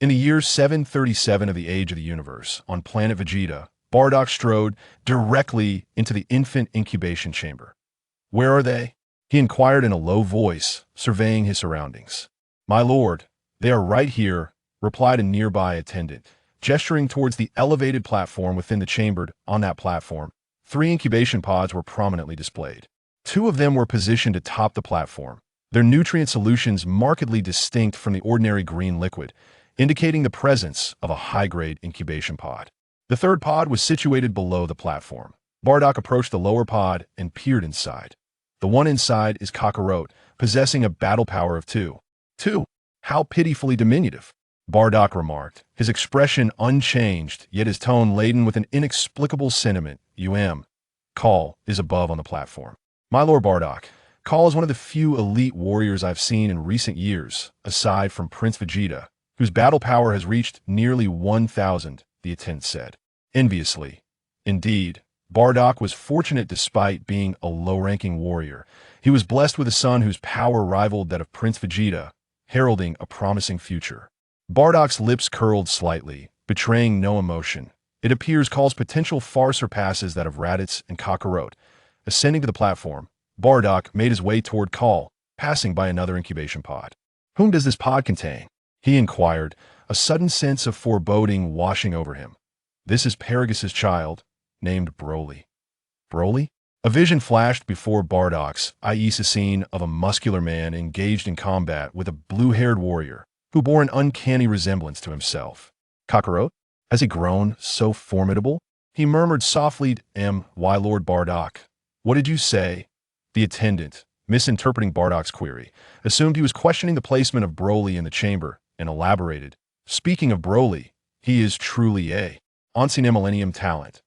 In the year 737 of the Age of the Universe, on planet Vegeta, Bardock strode directly into the infant incubation chamber. "Where are they?" he inquired in a low voice, surveying his surroundings. "My lord, they are right here," replied a nearby attendant, gesturing towards the elevated platform within the chamber. On that platform, 3 incubation pods were prominently displayed. 2 of them were positioned atop the platform, their nutrient solutions markedly distinct from the ordinary green liquid, indicating the presence of a high-grade incubation pod. The third pod was situated below the platform. Bardock approached the lower pod and peered inside. The one inside is Kakarot, possessing a battle power of 2. 2. How pitifully diminutive, Bardock remarked, his expression unchanged, yet his tone laden with an inexplicable sentiment. Kaal is above on the platform. "My lord Bardock, Kaal is one of the few elite warriors I've seen in recent years, aside from Prince Vegeta, whose battle power has reached nearly 1,000, the attendant said, enviously. Indeed, Bardock was fortunate despite being a low-ranking warrior. He was blessed with a son whose power rivaled that of Prince Vegeta, heralding a promising future. Bardock's lips curled slightly, betraying no emotion. It appears Kaal's potential far surpasses that of Raditz and Kakarot. Ascending to the platform, Bardock made his way toward Kaal, passing by another incubation pod. "Whom does this pod contain?" he inquired, a sudden sense of foreboding washing over him. "This is Paragus' child, named Broly." Broly? A vision flashed before Bardock's eyes, a scene of a muscular man engaged in combat with a blue-haired warrior who bore an uncanny resemblance to himself. "Kakarot? Has he grown so formidable?" he murmured softly. "Why, Lord Bardock, what did you say?" The attendant, misinterpreting Bardock's query, assumed he was questioning the placement of Broly in the chamber and elaborated. "Speaking of Broly, he is truly a Ancient Millennium talent.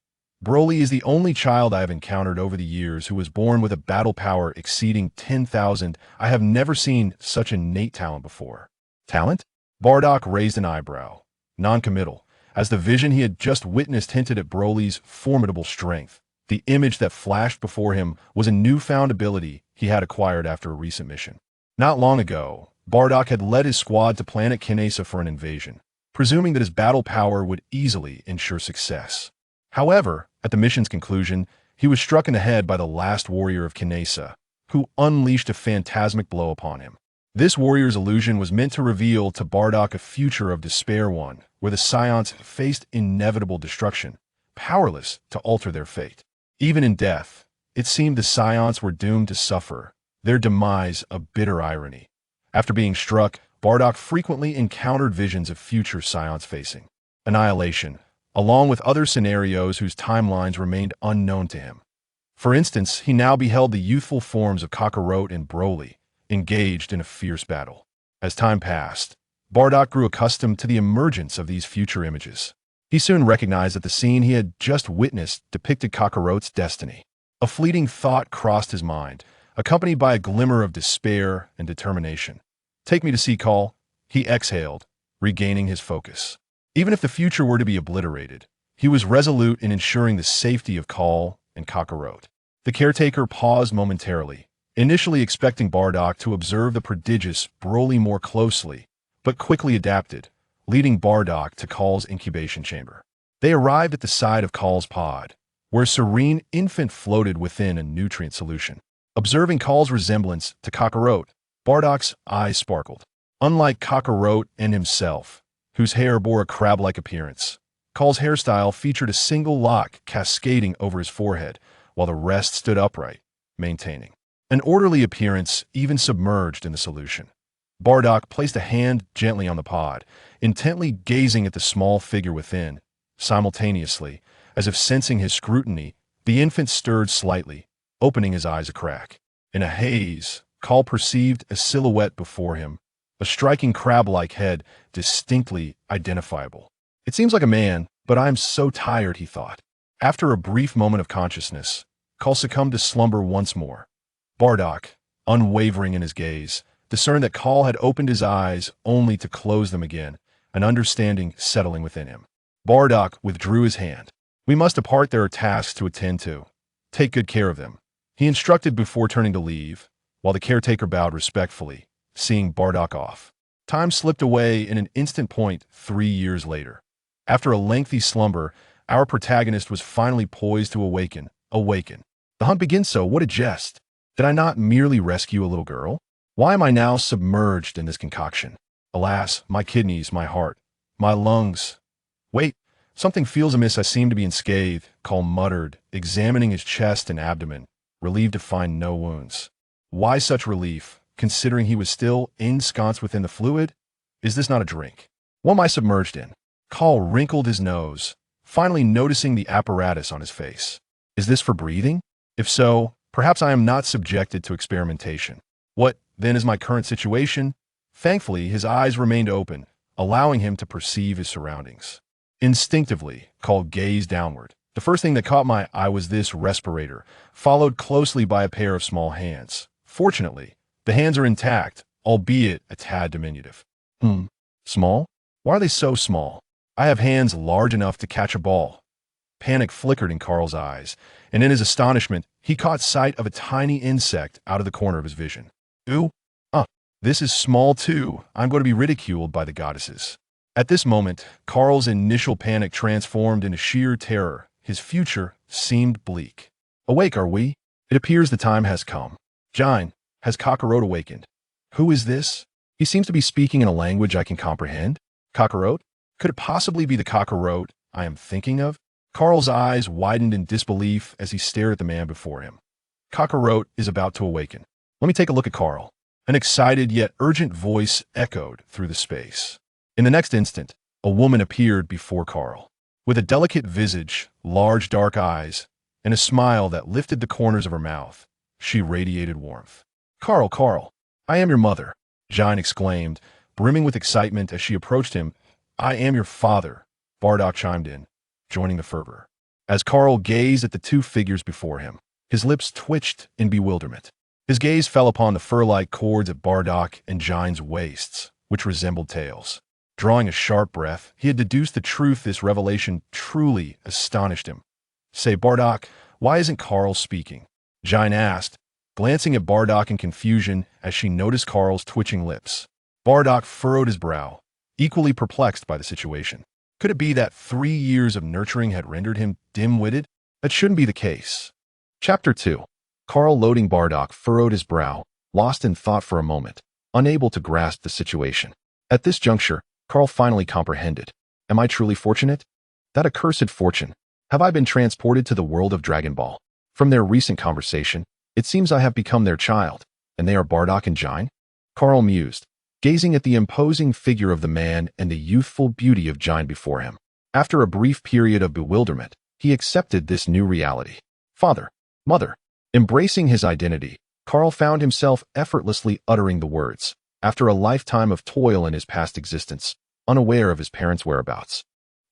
Broly is the only child I have encountered over the years who was born with a battle power exceeding 10,000. I have never seen such innate talent before." "Talent?" Bardock raised an eyebrow, non-committal, as the vision he had just witnessed hinted at Broly's formidable strength. The image that flashed before him was a newfound ability he had acquired after a recent mission. Not long ago, Bardock had led his squad to planet Kinesa for an invasion, presuming that his battle power would easily ensure success. However, at the mission's conclusion, he was struck in the head by the last warrior of Kinesa, who unleashed a phantasmic blow upon him. This warrior's illusion was meant to reveal to Bardock a future of despair, one where the Scions faced inevitable destruction, powerless to alter their fate. Even in death, it seemed the Scions were doomed to suffer, their demise a bitter irony. After being struck, Bardock frequently encountered visions of future Scions facing annihilation, along with other scenarios whose timelines remained unknown to him. For instance, he now beheld the youthful forms of Kakarot and Broly, engaged in a fierce battle. As time passed, Bardock grew accustomed to the emergence of these future images. He soon recognized that the scene he had just witnessed depicted Kakarot's destiny. A fleeting thought crossed his mind, accompanied by a glimmer of despair and determination. "Take me to see Kaal," he exhaled, regaining his focus. Even if the future were to be obliterated, he was resolute in ensuring the safety of Kaal and Kakarot. The caretaker paused momentarily, initially expecting Bardock to observe the prodigious Broly more closely, but quickly adapted, leading Bardock to Kaal's incubation chamber. They arrived at the side of Kaal's pod, where a serene infant floated within a nutrient solution. Observing Kaal's resemblance to Kakarot, Bardock's eyes sparkled. Unlike Kakarot and himself, whose hair bore a crab-like appearance, Kaal's hairstyle featured a single lock cascading over his forehead, while the rest stood upright, maintaining an orderly appearance even submerged in the solution. Bardock placed a hand gently on the pod, intently gazing at the small figure within. Simultaneously, as if sensing his scrutiny, the infant stirred slightly, opening his eyes a crack. In a haze, Kaal perceived a silhouette before him, a striking crab-like head, distinctly identifiable. "It seems like a man, but I am so tired," he thought. After a brief moment of consciousness, Kaal succumbed to slumber once more. Bardock, unwavering in his gaze, discerned that Kaal had opened his eyes only to close them again, an understanding settling within him. Bardock withdrew his hand. "We must depart, there are tasks to attend to. Take good care of them," he instructed before turning to leave, while the caretaker bowed respectfully, seeing Bardock off. Time slipped away in an instant point 3 years later. After a lengthy slumber, our protagonist was finally poised to awaken. The hunt begins, so what a jest. Did I not merely rescue a little girl? Why am I now submerged in this concoction? Alas, my kidneys, my heart, my lungs. Wait, something feels amiss. I seem to be unscathed, Kaal muttered, examining his chest and abdomen, relieved to find no wounds. Why such relief, considering he was still ensconced within the fluid? Is this not a drink? What am I submerged in? Kaal wrinkled his nose, finally noticing the apparatus on his face. Is this for breathing? If so, perhaps I am not subjected to experimentation. What, then, is my current situation? Thankfully, his eyes remained open, allowing him to perceive his surroundings. Instinctively, Kaal gazed downward. The first thing that caught my eye was this respirator, followed closely by a pair of small hands. Fortunately, the hands are intact, albeit a tad diminutive. Small? Why are they so small? I have hands large enough to catch a ball. Panic flickered in Karl's eyes, and in his astonishment, he caught sight of a tiny insect out of the corner of his vision. Ooh, this is small too. I'm going to be ridiculed by the goddesses. At this moment, Karl's initial panic transformed into sheer terror. His future seemed bleak. Awake, are we? It appears the time has come. Jain, has Kakarot awakened? Who is this? He seems to be speaking in a language I can comprehend. Kakarot? Could it possibly be the Kakarot I am thinking of? Karl's eyes widened in disbelief as he stared at the man before him. Kakarot is about to awaken. Let me take a look at Karl. An excited yet urgent voice echoed through the space. In the next instant, a woman appeared before Karl. With a delicate visage, large dark eyes, and a smile that lifted the corners of her mouth, she radiated warmth. Karl, I am your mother, Jain exclaimed, brimming with excitement as she approached him. I am your father, Bardock chimed in, joining the fervor. As Karl gazed at the two figures before him, his lips twitched in bewilderment. His gaze fell upon the fur-like cords at Bardock and Jain's waists, which resembled tails. Drawing a sharp breath, he had deduced the truth. This revelation truly astonished him. Say, Bardock, why isn't Karl speaking? Jain asked, glancing at Bardock in confusion as she noticed Karl's twitching lips. Bardock furrowed his brow, equally perplexed by the situation. Could it be that 3 years of nurturing had rendered him dim-witted? That shouldn't be the case. Chapter 2. Karl loading. Bardock furrowed his brow, lost in thought for a moment, unable to grasp the situation. At this juncture, Karl finally comprehended. Am I truly fortunate? That accursed fortune. Have I been transported to the world of Dragon Ball? From their recent conversation, it seems I have become their child, and they are Bardock and Jain? Karl mused, gazing at the imposing figure of the man and the youthful beauty of Jain before him. After a brief period of bewilderment, he accepted this new reality. Father, mother. Embracing his identity, Karl found himself effortlessly uttering the words, after a lifetime of toil in his past existence, unaware of his parents' whereabouts.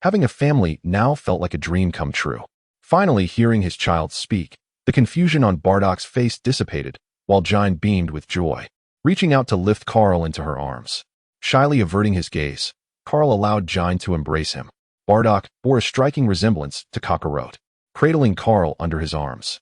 Having a family now felt like a dream come true. Finally hearing his child speak, the confusion on Bardock's face dissipated, while Jain beamed with joy, reaching out to lift Karl into her arms. Shyly averting his gaze, Karl allowed Jain to embrace him. Bardock bore a striking resemblance to Kakarot, cradling Karl under his arms.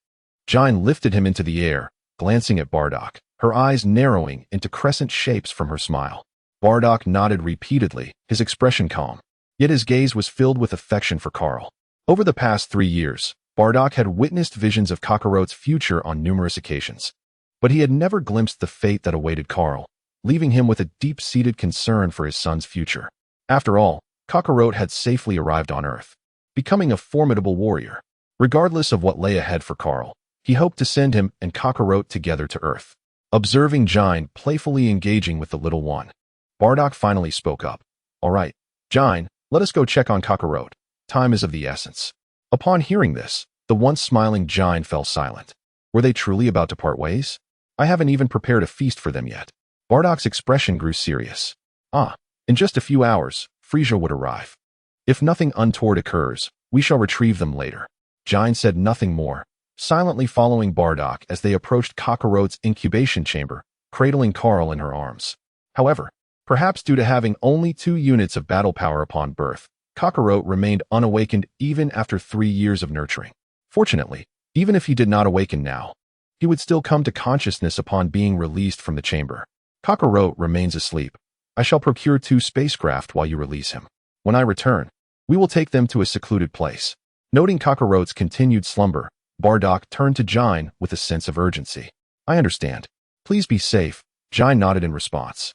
Jain lifted him into the air, glancing at Bardock, her eyes narrowing into crescent shapes from her smile. Bardock nodded repeatedly, his expression calm, yet his gaze was filled with affection for Karl. Over the past 3 years, Bardock had witnessed visions of Kakarot's future on numerous occasions, but he had never glimpsed the fate that awaited Karl, leaving him with a deep-seated concern for his son's future. After all, Kakarot had safely arrived on Earth, becoming a formidable warrior. Regardless of what lay ahead for Karl, he hoped to send him and Kakarot together to Earth. Observing Jain playfully engaging with the little one, Bardock finally spoke up. All right, Jain, let us go check on Kakarot. Time is of the essence. Upon hearing this, the once smiling Jain fell silent. Were they truly about to part ways? I haven't even prepared a feast for them yet. Bardock's expression grew serious. In just a few hours, Frieza would arrive. If nothing untoward occurs, we shall retrieve them later. Jain said nothing more, silently following Bardock as they approached Kakarot's incubation chamber, cradling Karl in her arms. However, perhaps due to having only 2 units of battle power upon birth, Kakarot remained unawakened even after 3 years of nurturing. Fortunately, even if he did not awaken now, he would still come to consciousness upon being released from the chamber. Kakarot remains asleep, I shall procure 2 spacecraft while you release him. When I return, we will take them to a secluded place. Noting Kakarot's continued slumber, Bardock turned to Jine with a sense of urgency. I understand. Please be safe, Jine nodded in response.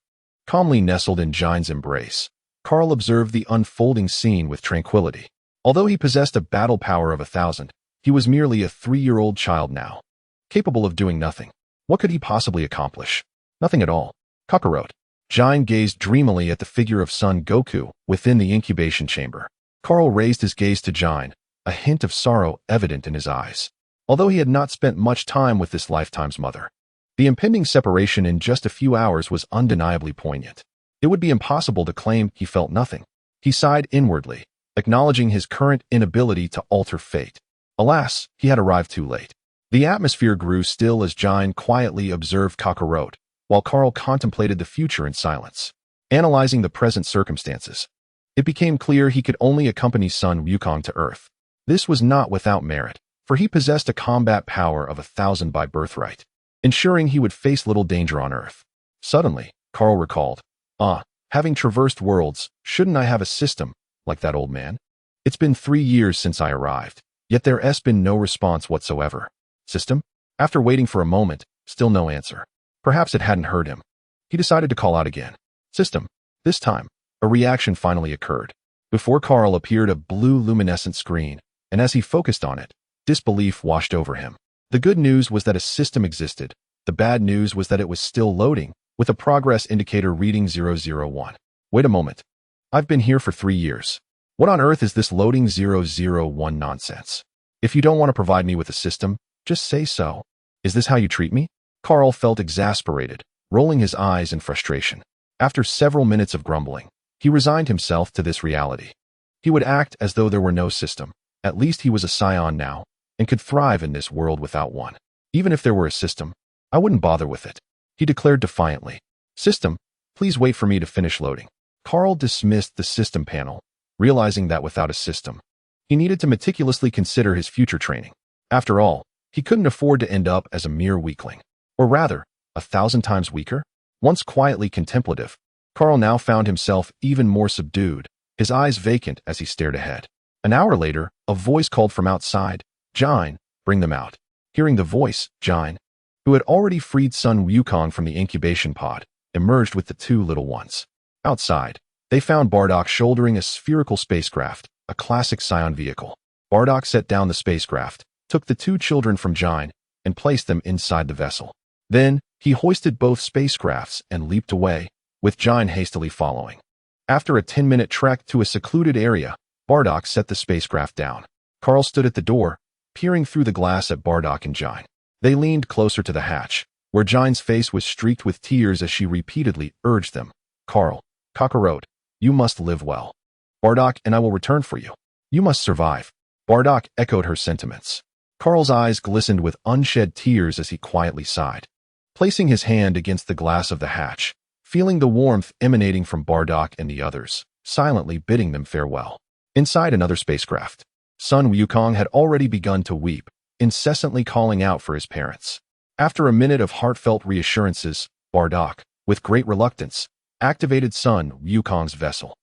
Calmly nestled in Jine's embrace, Kaal observed the unfolding scene with tranquility. Although he possessed a battle power of 1,000, he was merely a 3-year-old child now, capable of doing nothing. What could he possibly accomplish? Nothing at all. Kakarot. Jine gazed dreamily at the figure of Son Goku within the incubation chamber. Kaal raised his gaze to Jine, a hint of sorrow evident in his eyes. Although he had not spent much time with this lifetime's mother, the impending separation in just a few hours was undeniably poignant. It would be impossible to claim he felt nothing. He sighed inwardly, acknowledging his current inability to alter fate. Alas, he had arrived too late. The atmosphere grew still as Jine quietly observed Kakarot, while Kaal contemplated the future in silence. Analyzing the present circumstances, it became clear he could only accompany Son Wukong to Earth. This was not without merit, for he possessed a combat power of 1,000 by birthright, ensuring he would face little danger on Earth. Suddenly, Kaal recalled, having traversed worlds, shouldn't I have a system like that old man? It's been 3 years since I arrived, yet there has been no response whatsoever. System? After waiting for a moment, still no answer. Perhaps it hadn't heard him. He decided to call out again. System. This time, a reaction finally occurred. Before Kaal appeared a blue luminescent screen, and as he focused on it, disbelief washed over him. The good news was that a system existed. The bad news was that it was still loading, with a progress indicator reading 001. Wait a moment. I've been here for 3 years. What on earth is this loading 001 nonsense? If you don't want to provide me with a system, just say so. Is this how you treat me? Kaal felt exasperated, rolling his eyes in frustration. After several minutes of grumbling, he resigned himself to this reality. He would act as though there were no system. At least he was a scion now, and could thrive in this world without one. Even if there were a system, I wouldn't bother with it, he declared defiantly. System, please wait for me to finish loading. Kaal dismissed the system panel, realizing that without a system, he needed to meticulously consider his future training. After all, he couldn't afford to end up as a mere weakling. Or rather, 1,000 times weaker? Once quietly contemplative, Kaal now found himself even more subdued, his eyes vacant as he stared ahead. An hour later, a voice called from outside, Jine, bring them out. Hearing the voice, Jine, who had already freed Son Wukong from the incubation pod, emerged with the 2 little ones. Outside, they found Bardock shouldering a spherical spacecraft, a classic Scion vehicle. Bardock set down the spacecraft, took the 2 children from Jine, and placed them inside the vessel. Then, he hoisted both spacecrafts and leaped away, with Jine hastily following. After a 10-minute trek to a secluded area, Bardock set the spacecraft down. Kaal stood at the door, peering through the glass at Bardock and Jine. They leaned closer to the hatch, where Jine's face was streaked with tears as she repeatedly urged them. Kaal, Kakarot, you must live well. Bardock and I will return for you. You must survive. Bardock echoed her sentiments. Kaal's eyes glistened with unshed tears as he quietly sighed. Placing his hand against the glass of the hatch, feeling the warmth emanating from Bardock and the others, silently bidding them farewell. Inside another spacecraft, Son Wukong had already begun to weep, incessantly calling out for his parents. After a minute of heartfelt reassurances, Bardock, with great reluctance, activated Son Wukong's vessel.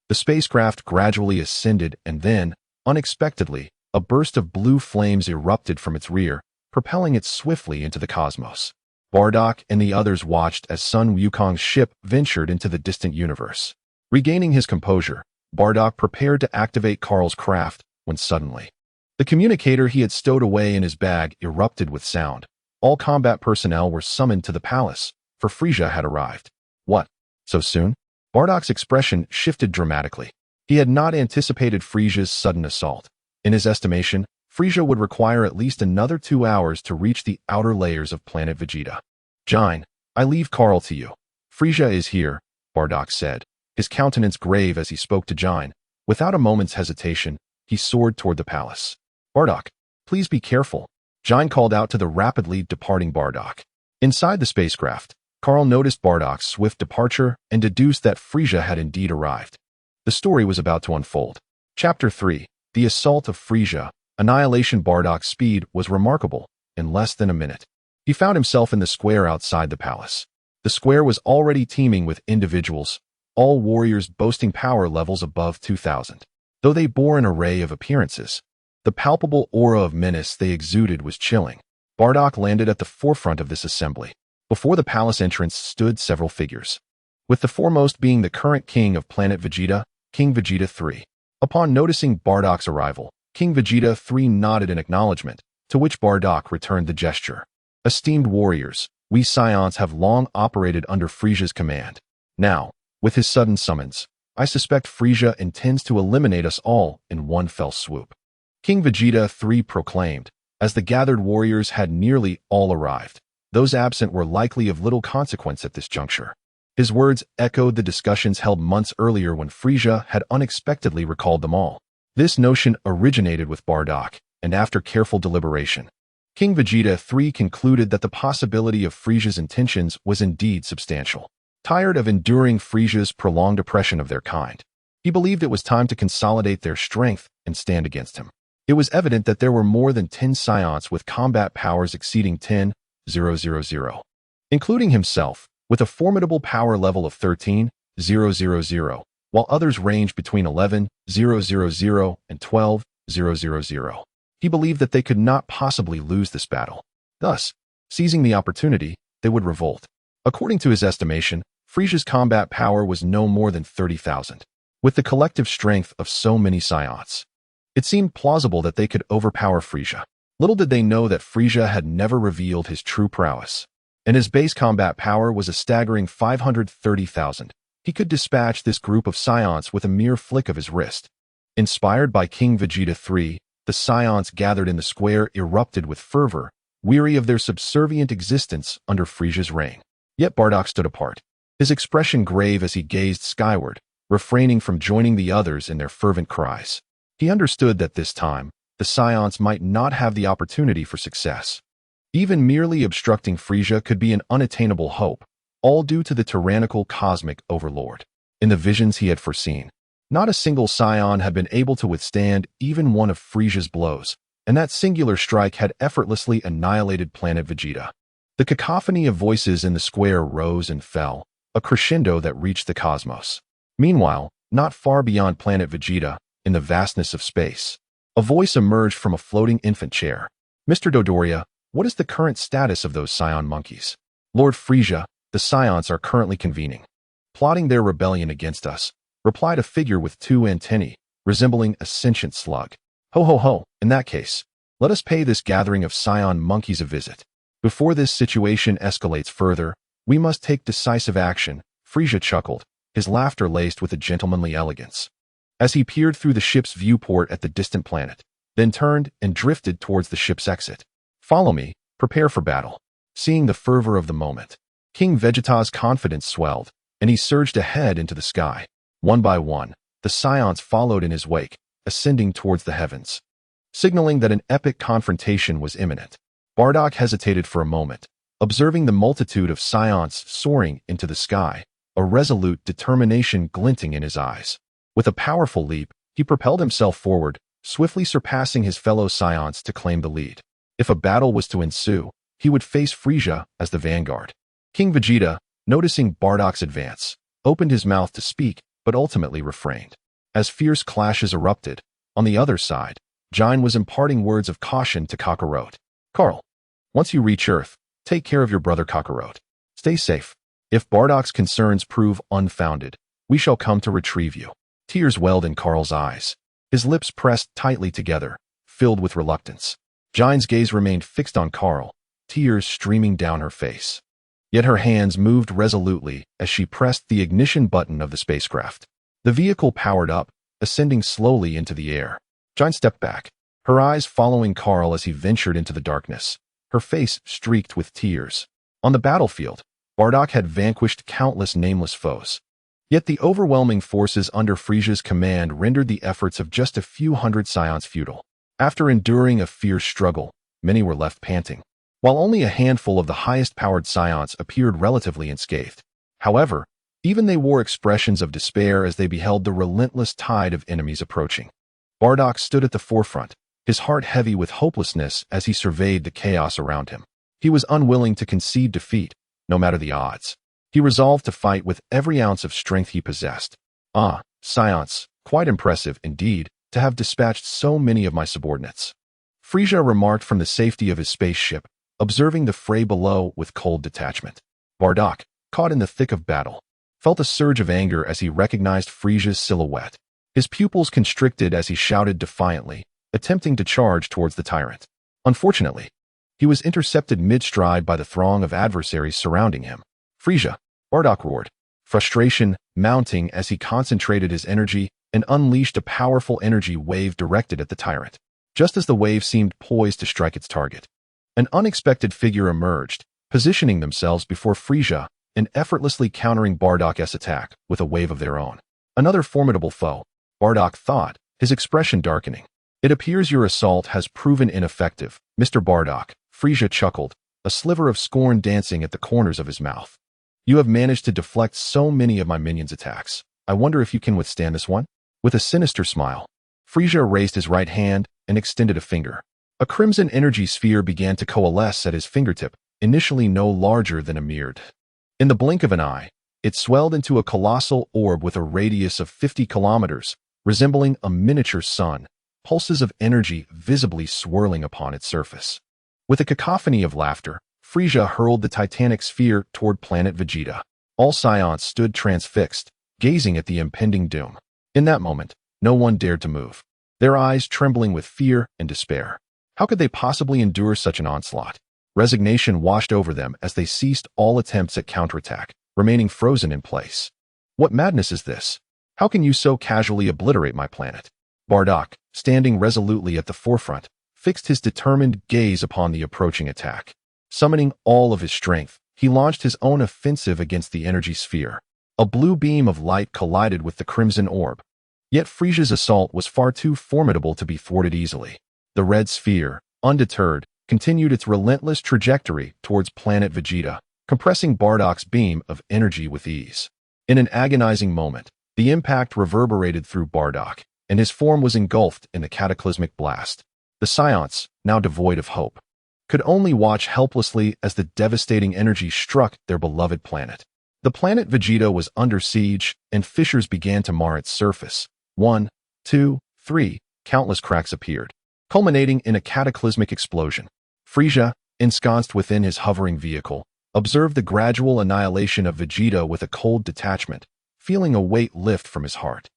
The spacecraft gradually ascended and then, unexpectedly, a burst of blue flames erupted from its rear, propelling it swiftly into the cosmos. Bardock and the others watched as Son Wukong's ship ventured into the distant universe. Regaining his composure, Bardock prepared to activate Kaal's craft when suddenly, the communicator he had stowed away in his bag erupted with sound. All combat personnel were summoned to the palace, for Frieza had arrived. What? So soon? Bardock's expression shifted dramatically. He had not anticipated Frieza's sudden assault. In his estimation, Frieza would require at least another 2 hours to reach the outer layers of planet Vegeta. Jine, I leave Kaal to you. Frieza is here, Bardock said, his countenance grave as he spoke to Jine. Without a moment's hesitation, he soared toward the palace. Bardock, please be careful, Jine called out to the rapidly departing Bardock. Inside the spacecraft, Kaal noticed Bardock's swift departure and deduced that Frieza had indeed arrived. The story was about to unfold. Chapter 3, The Assault of Frieza. Annihilation. Bardock's speed was remarkable. In less than a minute, he found himself in the square outside the palace. The square was already teeming with individuals, all warriors boasting power levels above 2,000. Though they bore an array of appearances, the palpable aura of menace they exuded was chilling. Bardock landed at the forefront of this assembly. Before the palace entrance stood several figures, with the foremost being the current king of planet Vegeta, King Vegeta III. Upon noticing Bardock's arrival, King Vegeta III nodded in acknowledgement, to which Bardock returned the gesture. Esteemed warriors, we Scions have long operated under Frieza's command. Now, with his sudden summons, I suspect Frieza intends to eliminate us all in one fell swoop. King Vegeta III proclaimed, as the gathered warriors had nearly all arrived. Those absent were likely of little consequence at this juncture. His words echoed the discussions held months earlier when Frieza had unexpectedly recalled them all. This notion originated with Bardock, and after careful deliberation, King Vegeta III concluded that the possibility of Frieza's intentions was indeed substantial. Tired of enduring Frieza's prolonged oppression of their kind, he believed it was time to consolidate their strength and stand against him. It was evident that there were more than 10 Scions with combat powers exceeding 10,000, including himself, with a formidable power level of 13,000, while others ranged between 11,000 and 12,000. He believed that they could not possibly lose this battle. Thus, seizing the opportunity, they would revolt. According to his estimation, Frieza's combat power was no more than 30,000. With the collective strength of so many Scions, it seemed plausible that they could overpower Frieza. Little did they know that Frieza had never revealed his true prowess, and his base combat power was a staggering 530,000. He could dispatch this group of Scions with a mere flick of his wrist. Inspired by King Vegeta III, the Scions gathered in the square erupted with fervor, weary of their subservient existence under Frieza's reign. Yet Bardock stood apart, his expression grave as he gazed skyward, refraining from joining the others in their fervent cries. He understood that this time, the Scions might not have the opportunity for success. Even merely obstructing Frieza could be an unattainable hope, all due to the tyrannical cosmic overlord. In the visions he had foreseen, not a single Scion had been able to withstand even one of Frieza's blows, and that singular strike had effortlessly annihilated planet Vegeta. The cacophony of voices in the square rose and fell, a crescendo that reached the cosmos. Meanwhile, not far beyond planet Vegeta, in the vastness of space, a voice emerged from a floating infant chair. Mr. Dodoria, what is the current status of those Scion monkeys? Lord Frieza, the Scions are currently convening, plotting their rebellion against us, replied a figure with 2 antennae, resembling a sentient slug. Ho ho ho, in that case, let us pay this gathering of Scion monkeys a visit. Before this situation escalates further, we must take decisive action, Frieza chuckled, his laughter laced with a gentlemanly elegance, as he peered through the ship's viewport at the distant planet, then turned and drifted towards the ship's exit. Follow me, prepare for battle. Seeing the fervor of the moment, King Vegeta's confidence swelled, and he surged ahead into the sky. One by one, the Scions followed in his wake, ascending towards the heavens, signaling that an epic confrontation was imminent. Bardock hesitated for a moment, observing the multitude of Scions soaring into the sky, a resolute determination glinting in his eyes. With a powerful leap, he propelled himself forward, swiftly surpassing his fellow Scions to claim the lead. If a battle was to ensue, he would face Frieza as the vanguard. King Vegeta, noticing Bardock's advance, opened his mouth to speak, but ultimately refrained. As fierce clashes erupted, on the other side, Jine was imparting words of caution to Kakarot. Carl, once you reach Earth, take care of your brother Kakarot. Stay safe. If Bardock's concerns prove unfounded, we shall come to retrieve you. Tears welled in Carl's eyes. His lips pressed tightly together, filled with reluctance. Jine's gaze remained fixed on Carl, tears streaming down her face. Yet her hands moved resolutely as she pressed the ignition button of the spacecraft. The vehicle powered up, ascending slowly into the air. Jine stepped back, her eyes following Carl as he ventured into the darkness, her face streaked with tears. On the battlefield, Bardock had vanquished countless nameless foes. Yet the overwhelming forces under Frieza's command rendered the efforts of just a few hundred Scions futile. After enduring a fierce struggle, many were left panting, while only a handful of the highest-powered Scions appeared relatively unscathed. However, even they wore expressions of despair as they beheld the relentless tide of enemies approaching. Bardock stood at the forefront, his heart heavy with hopelessness as he surveyed the chaos around him. He was unwilling to concede defeat, no matter the odds. He resolved to fight with every ounce of strength he possessed. Ah, science, quite impressive, indeed, to have dispatched so many of my subordinates. Frieza remarked from the safety of his spaceship, observing the fray below with cold detachment. Bardock, caught in the thick of battle, felt a surge of anger as he recognized Frieza's silhouette. His pupils constricted as he shouted defiantly, attempting to charge towards the tyrant. Unfortunately, he was intercepted mid-stride by the throng of adversaries surrounding him. Frieza, Bardock roared, frustration mounting as he concentrated his energy and unleashed a powerful energy wave directed at the tyrant. Just as the wave seemed poised to strike its target, an unexpected figure emerged, positioning themselves before Frieza and effortlessly countering Bardock's attack with a wave of their own. Another formidable foe, Bardock thought, his expression darkening. It appears your assault has proven ineffective, Mr. Bardock, Frieza chuckled, a sliver of scorn dancing at the corners of his mouth. You have managed to deflect so many of my minions' attacks. I wonder if you can withstand this one? With a sinister smile, Frieza raised his right hand and extended a finger. A crimson energy sphere began to coalesce at his fingertip, initially no larger than a mere. In the blink of an eye, it swelled into a colossal orb with a radius of 50 kilometers, resembling a miniature sun, pulses of energy visibly swirling upon its surface. With a cacophony of laughter, Frieza hurled the titanic sphere toward planet Vegeta. All Scions stood transfixed, gazing at the impending doom. In that moment, no one dared to move, their eyes trembling with fear and despair. How could they possibly endure such an onslaught? Resignation washed over them as they ceased all attempts at counterattack, remaining frozen in place. What madness is this? How can you so casually obliterate my planet? Bardock, standing resolutely at the forefront, fixed his determined gaze upon the approaching attack. Summoning all of his strength, he launched his own offensive against the energy sphere. A blue beam of light collided with the crimson orb. Yet Frieza's assault was far too formidable to be thwarted easily. The red sphere, undeterred, continued its relentless trajectory towards planet Vegeta, compressing Bardock's beam of energy with ease. In an agonizing moment, the impact reverberated through Bardock, and his form was engulfed in the cataclysmic blast. The Scions, now devoid of hope, could only watch helplessly as the devastating energy struck their beloved planet. The planet Vegeta was under siege, and fissures began to mar its surface. 1, 2, 3, countless cracks appeared, culminating in a cataclysmic explosion. Frieza, ensconced within his hovering vehicle, observed the gradual annihilation of Vegeta with a cold detachment, feeling a weight lift from his heart.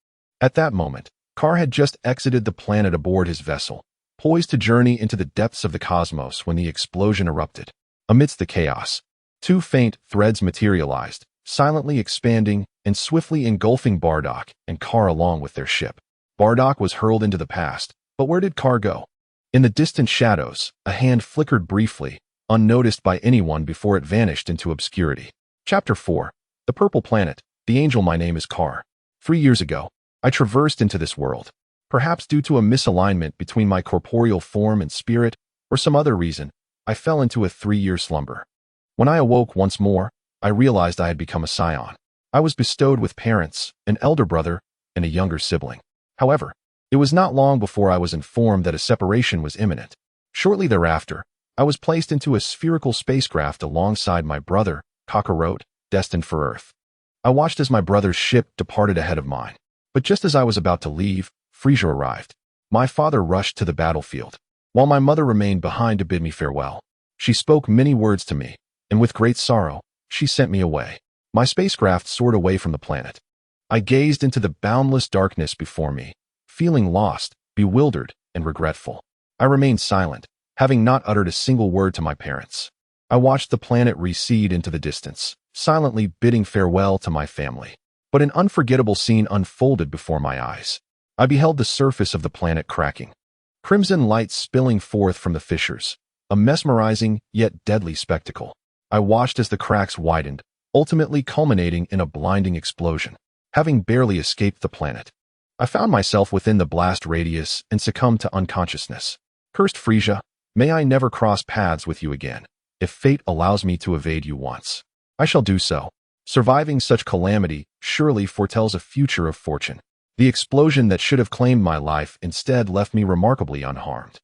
At that moment, Kaal had just exited the planet aboard his vessel, poised to journey into the depths of the cosmos when the explosion erupted. Amidst the chaos, two faint threads materialized, silently expanding and swiftly engulfing Bardock and Kaal along with their ship. Bardock was hurled into the past, but where did Kaal go? In the distant shadows, a hand flickered briefly, unnoticed by anyone before it vanished into obscurity. Chapter 4. The Purple Planet. The Angel. My name is Kaal. 3 years ago, I traversed into this world. Perhaps due to a misalignment between my corporeal form and spirit, or some other reason, I fell into a 3-year slumber. When I awoke once more, I realized I had become a scion. I was bestowed with parents, an elder brother, and a younger sibling. However, it was not long before I was informed that a separation was imminent. Shortly thereafter, I was placed into a spherical spacecraft alongside my brother, Kakarot, destined for Earth. I watched as my brother's ship departed ahead of mine. But just as I was about to leave, Frieza arrived. My father rushed to the battlefield, while my mother remained behind to bid me farewell. She spoke many words to me, and with great sorrow, she sent me away. My spacecraft soared away from the planet. I gazed into the boundless darkness before me, feeling lost, bewildered, and regretful. I remained silent, having not uttered a single word to my parents. I watched the planet recede into the distance, silently bidding farewell to my family. But an unforgettable scene unfolded before my eyes. I beheld the surface of the planet cracking, crimson light spilling forth from the fissures, a mesmerizing yet deadly spectacle. I watched as the cracks widened, ultimately culminating in a blinding explosion. Having barely escaped the planet, I found myself within the blast radius and succumbed to unconsciousness. Cursed Frieza, may I never cross paths with you again. If fate allows me to evade you once, I shall do so. Surviving such calamity surely foretells a future of fortune. The explosion that should have claimed my life instead left me remarkably unharmed.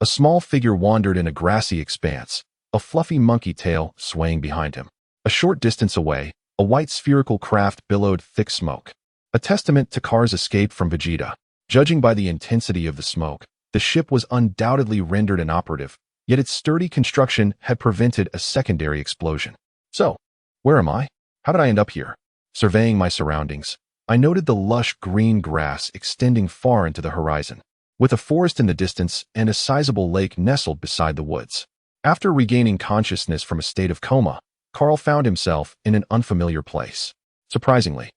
A small figure wandered in a grassy expanse, a fluffy monkey tail swaying behind him. A short distance away, A white spherical craft billowed thick smoke, a testament to Kaar's escape from Vegeta. Judging by the intensity of the smoke, the ship was undoubtedly rendered inoperative, yet its sturdy construction had prevented a secondary explosion. So, where am I? How did I end up here? Surveying my surroundings, I noted the lush green grass extending far into the horizon, with a forest in the distance and a sizable lake nestled beside the woods. After regaining consciousness from a state of coma, Kaal found himself in an unfamiliar place. Surprisingly,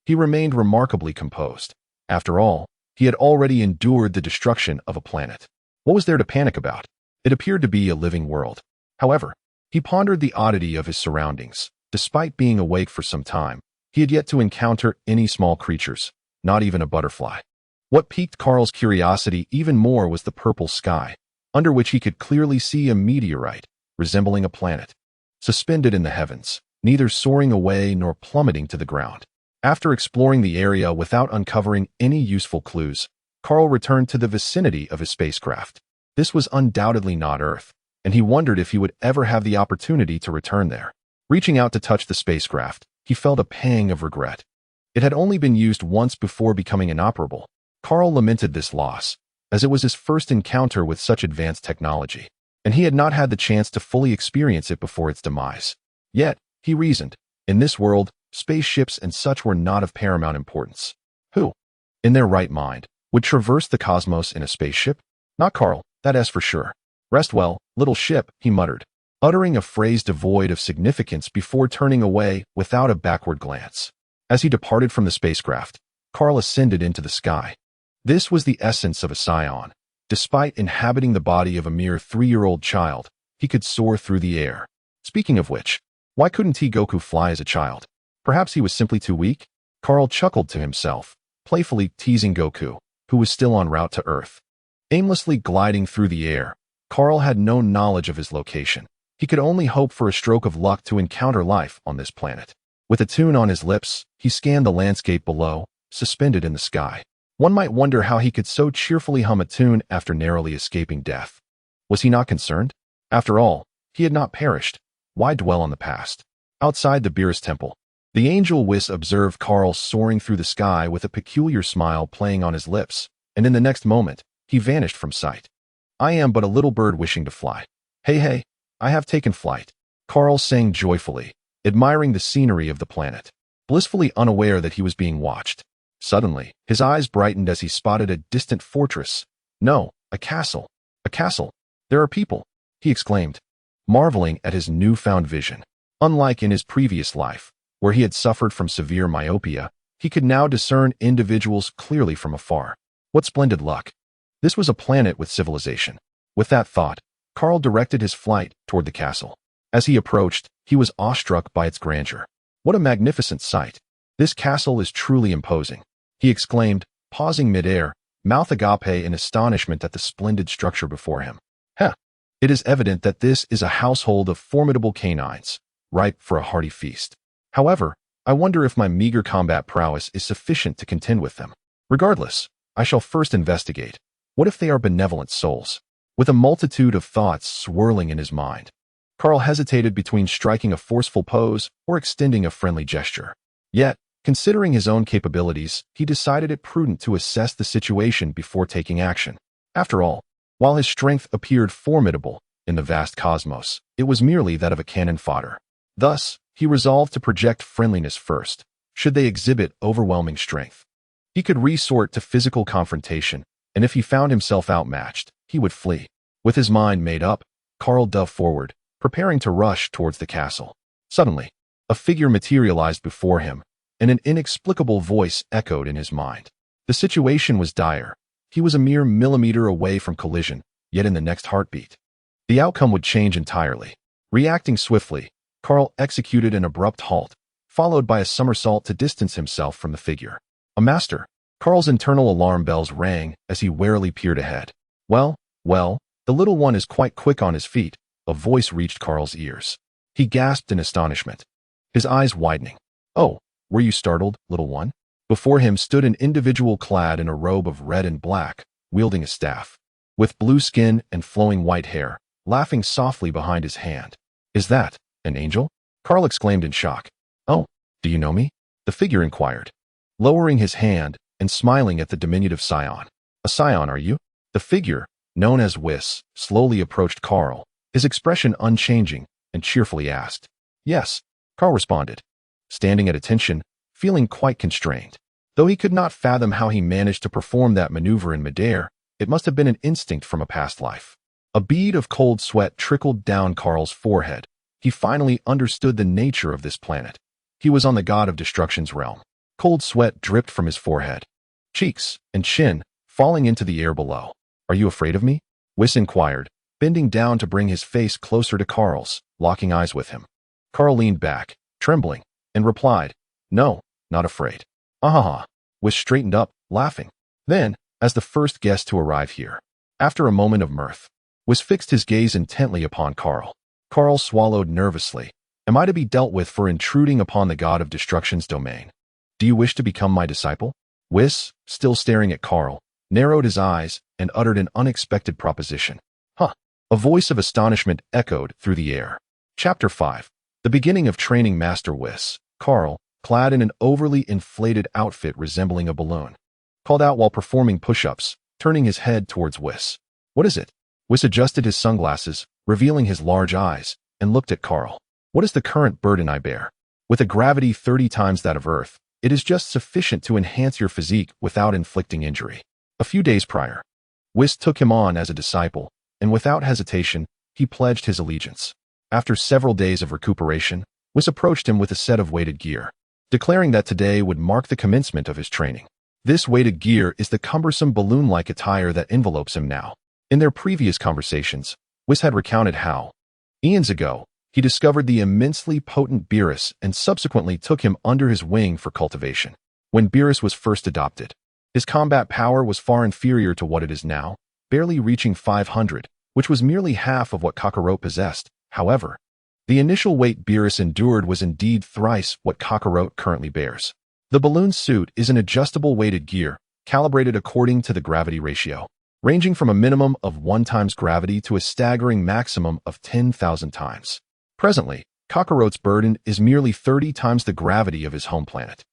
he remained remarkably composed. After all, he had already endured the destruction of a planet. What was there to panic about? It appeared to be a living world. However, he pondered the oddity of his surroundings. Despite being awake for some time, he had yet to encounter any small creatures, not even a butterfly. What piqued Kaal's curiosity even more was the purple sky, under which he could clearly see a meteorite, resembling a planet, suspended in the heavens, neither soaring away nor plummeting to the ground. After exploring the area without uncovering any useful clues, Kaal returned to the vicinity of his spacecraft. This was undoubtedly not Earth, and he wondered if he would ever have the opportunity to return there. Reaching out to touch the spacecraft, he felt a pang of regret. It had only been used once before becoming inoperable. Kaal lamented this loss, as it was his first encounter with such advanced technology, and he had not had the chance to fully experience it before its demise. Yet, he reasoned, in this world, spaceships and such were not of paramount importance. Who, in their right mind, would traverse the cosmos in a spaceship? Not Kaal, that's for sure. Rest well, little ship, he muttered, uttering a phrase devoid of significance before turning away without a backward glance. As he departed from the spacecraft, Kaal ascended into the sky. This was the essence of a scion. Despite inhabiting the body of a mere 3-year-old child, he could soar through the air. Speaking of which, why couldn't Goku fly as a child? Perhaps he was simply too weak? Kaal chuckled to himself, playfully teasing Goku, who was still en route to Earth. Aimlessly gliding through the air, Kaal had no knowledge of his location. He could only hope for a stroke of luck to encounter life on this planet. With a tune on his lips, he scanned the landscape below, suspended in the sky. One might wonder how he could so cheerfully hum a tune after narrowly escaping death. Was he not concerned? After all, he had not perished. Why dwell on the past? Outside the Beerus temple, the angel Whis observed Kaal soaring through the sky with a peculiar smile playing on his lips, and in the next moment, he vanished from sight. I am but a little bird wishing to fly. Hey, I have taken flight, Kaal sang joyfully, admiring the scenery of the planet, blissfully unaware that he was being watched. Suddenly, his eyes brightened as he spotted a distant fortress. No, a castle. A castle. There are people, he exclaimed, marveling at his newfound vision. Unlike in his previous life, where he had suffered from severe myopia, he could now discern individuals clearly from afar. What splendid luck. This was a planet with civilization. With that thought, Kaal directed his flight toward the castle. As he approached, he was awestruck by its grandeur. What a magnificent sight. This castle is truly imposing, he exclaimed, pausing midair, mouth agape in astonishment at the splendid structure before him. It is evident that this is a household of formidable canines, ripe for a hearty feast. However, I wonder if my meager combat prowess is sufficient to contend with them. Regardless, I shall first investigate. What if they are benevolent souls? With a multitude of thoughts swirling in his mind, Kaal hesitated between striking a forceful pose or extending a friendly gesture. Yet, considering his own capabilities, he decided it prudent to assess the situation before taking action. After all, while his strength appeared formidable in the vast cosmos, it was merely that of a cannon fodder. Thus, he resolved to project friendliness first, should they exhibit overwhelming strength. He could resort to physical confrontation, and if he found himself outmatched, he would flee. With his mind made up, Kaal dove forward, preparing to rush towards the castle. Suddenly, a figure materialized before him, and an inexplicable voice echoed in his mind. The situation was dire. He was a mere millimeter away from collision, yet in the next heartbeat, the outcome would change entirely. Reacting swiftly, Kaal executed an abrupt halt, followed by a somersault to distance himself from the figure. A master. Kaal's internal alarm bells rang as he warily peered ahead. Well, the little one is quite quick on his feet, a voice reached Kaal's ears. He gasped in astonishment, his eyes widening. Oh, were you startled, little one? Before him stood an individual clad in a robe of red and black, wielding a staff, with blue skin and flowing white hair, laughing softly behind his hand. Is that an angel? Kaal exclaimed in shock. Oh, Do you know me? The figure inquired, lowering his hand and smiling at the diminutive scion. A scion, are you? The figure, known as Whis, slowly approached Kaal, his expression unchanging, and cheerfully asked. Yes, Kaal responded, standing at attention, feeling quite constrained. Though he could not fathom how he managed to perform that maneuver in midair, it must have been an instinct from a past life. A bead of cold sweat trickled down Kaal's forehead. He finally understood the nature of this planet. He was on the god of destruction's realm. Cold sweat dripped from his forehead, cheeks, and chin, falling into the air below. Are you afraid of me? Whis inquired, bending down to bring his face closer to Kaal's, locking eyes with him. Kaal leaned back, trembling, and replied, No, not afraid. Ah. Whis straightened up, laughing. Then, as the first guest to arrive here, after a moment of mirth, Whis fixed his gaze intently upon Kaal. Kaal swallowed nervously. Am I to be dealt with for intruding upon the god of destruction's domain? Do you wish to become my disciple? Whis, still staring at Kaal, narrowed his eyes and uttered an unexpected proposition. Huh. A voice of astonishment echoed through the air. Chapter 5. The beginning of training Master Whis. Kaal, clad in an overly inflated outfit resembling a balloon, called out while performing push-ups, turning his head towards Whis. What is it? Whis adjusted his sunglasses, revealing his large eyes, and looked at Kaal. What is the current burden I bear? With a gravity 30 times that of Earth, it is just sufficient to enhance your physique without inflicting injury. A few days prior, Whis took him on as a disciple, and without hesitation, he pledged his allegiance. After several days of recuperation, Whis approached him with a set of weighted gear, declaring that today would mark the commencement of his training. This weighted gear is the cumbersome balloon-like attire that envelopes him now. In their previous conversations, Whis had recounted how, eons ago, he discovered the immensely potent Beerus and subsequently took him under his wing for cultivation. When Beerus was first adopted, his combat power was far inferior to what it is now, barely reaching 500, which was merely half of what Kakarot possessed. However, the initial weight Beerus endured was indeed thrice what Kakarot currently bears. The balloon suit is an adjustable weighted gear, calibrated according to the gravity ratio, ranging from a minimum of 1 times gravity to a staggering maximum of 10,000 times. Presently, Kakarot's burden is merely 30 times the gravity of his home planet,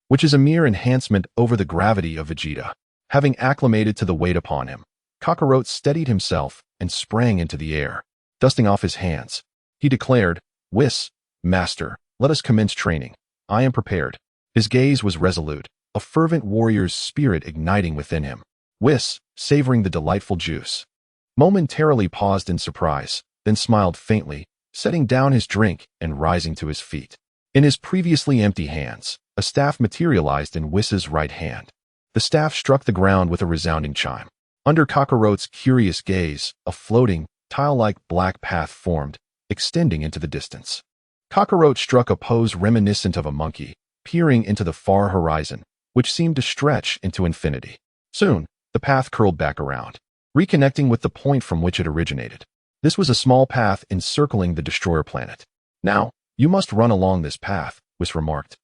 which is a mere enhancement over the gravity of Vegeta. Having acclimated to the weight upon him, Kakarot steadied himself and sprang into the air. Dusting off his hands, he declared, Whis, Master, let us commence training. I am prepared. His gaze was resolute, a fervent warrior's spirit igniting within him. Whis, savoring the delightful juice, momentarily paused in surprise, then smiled faintly, setting down his drink and rising to his feet. In his previously empty hands, a staff materialized in Whis's right hand. The staff struck the ground with a resounding chime. Under Kakarot's curious gaze, a floating, tile-like black path formed, extending into the distance. Kakarot struck a pose reminiscent of a monkey, peering into the far horizon, which seemed to stretch into infinity. Soon, the path curled back around, reconnecting with the point from which it originated. This was a small path encircling the destroyer planet. Now, you must run along this path, Whis remarked,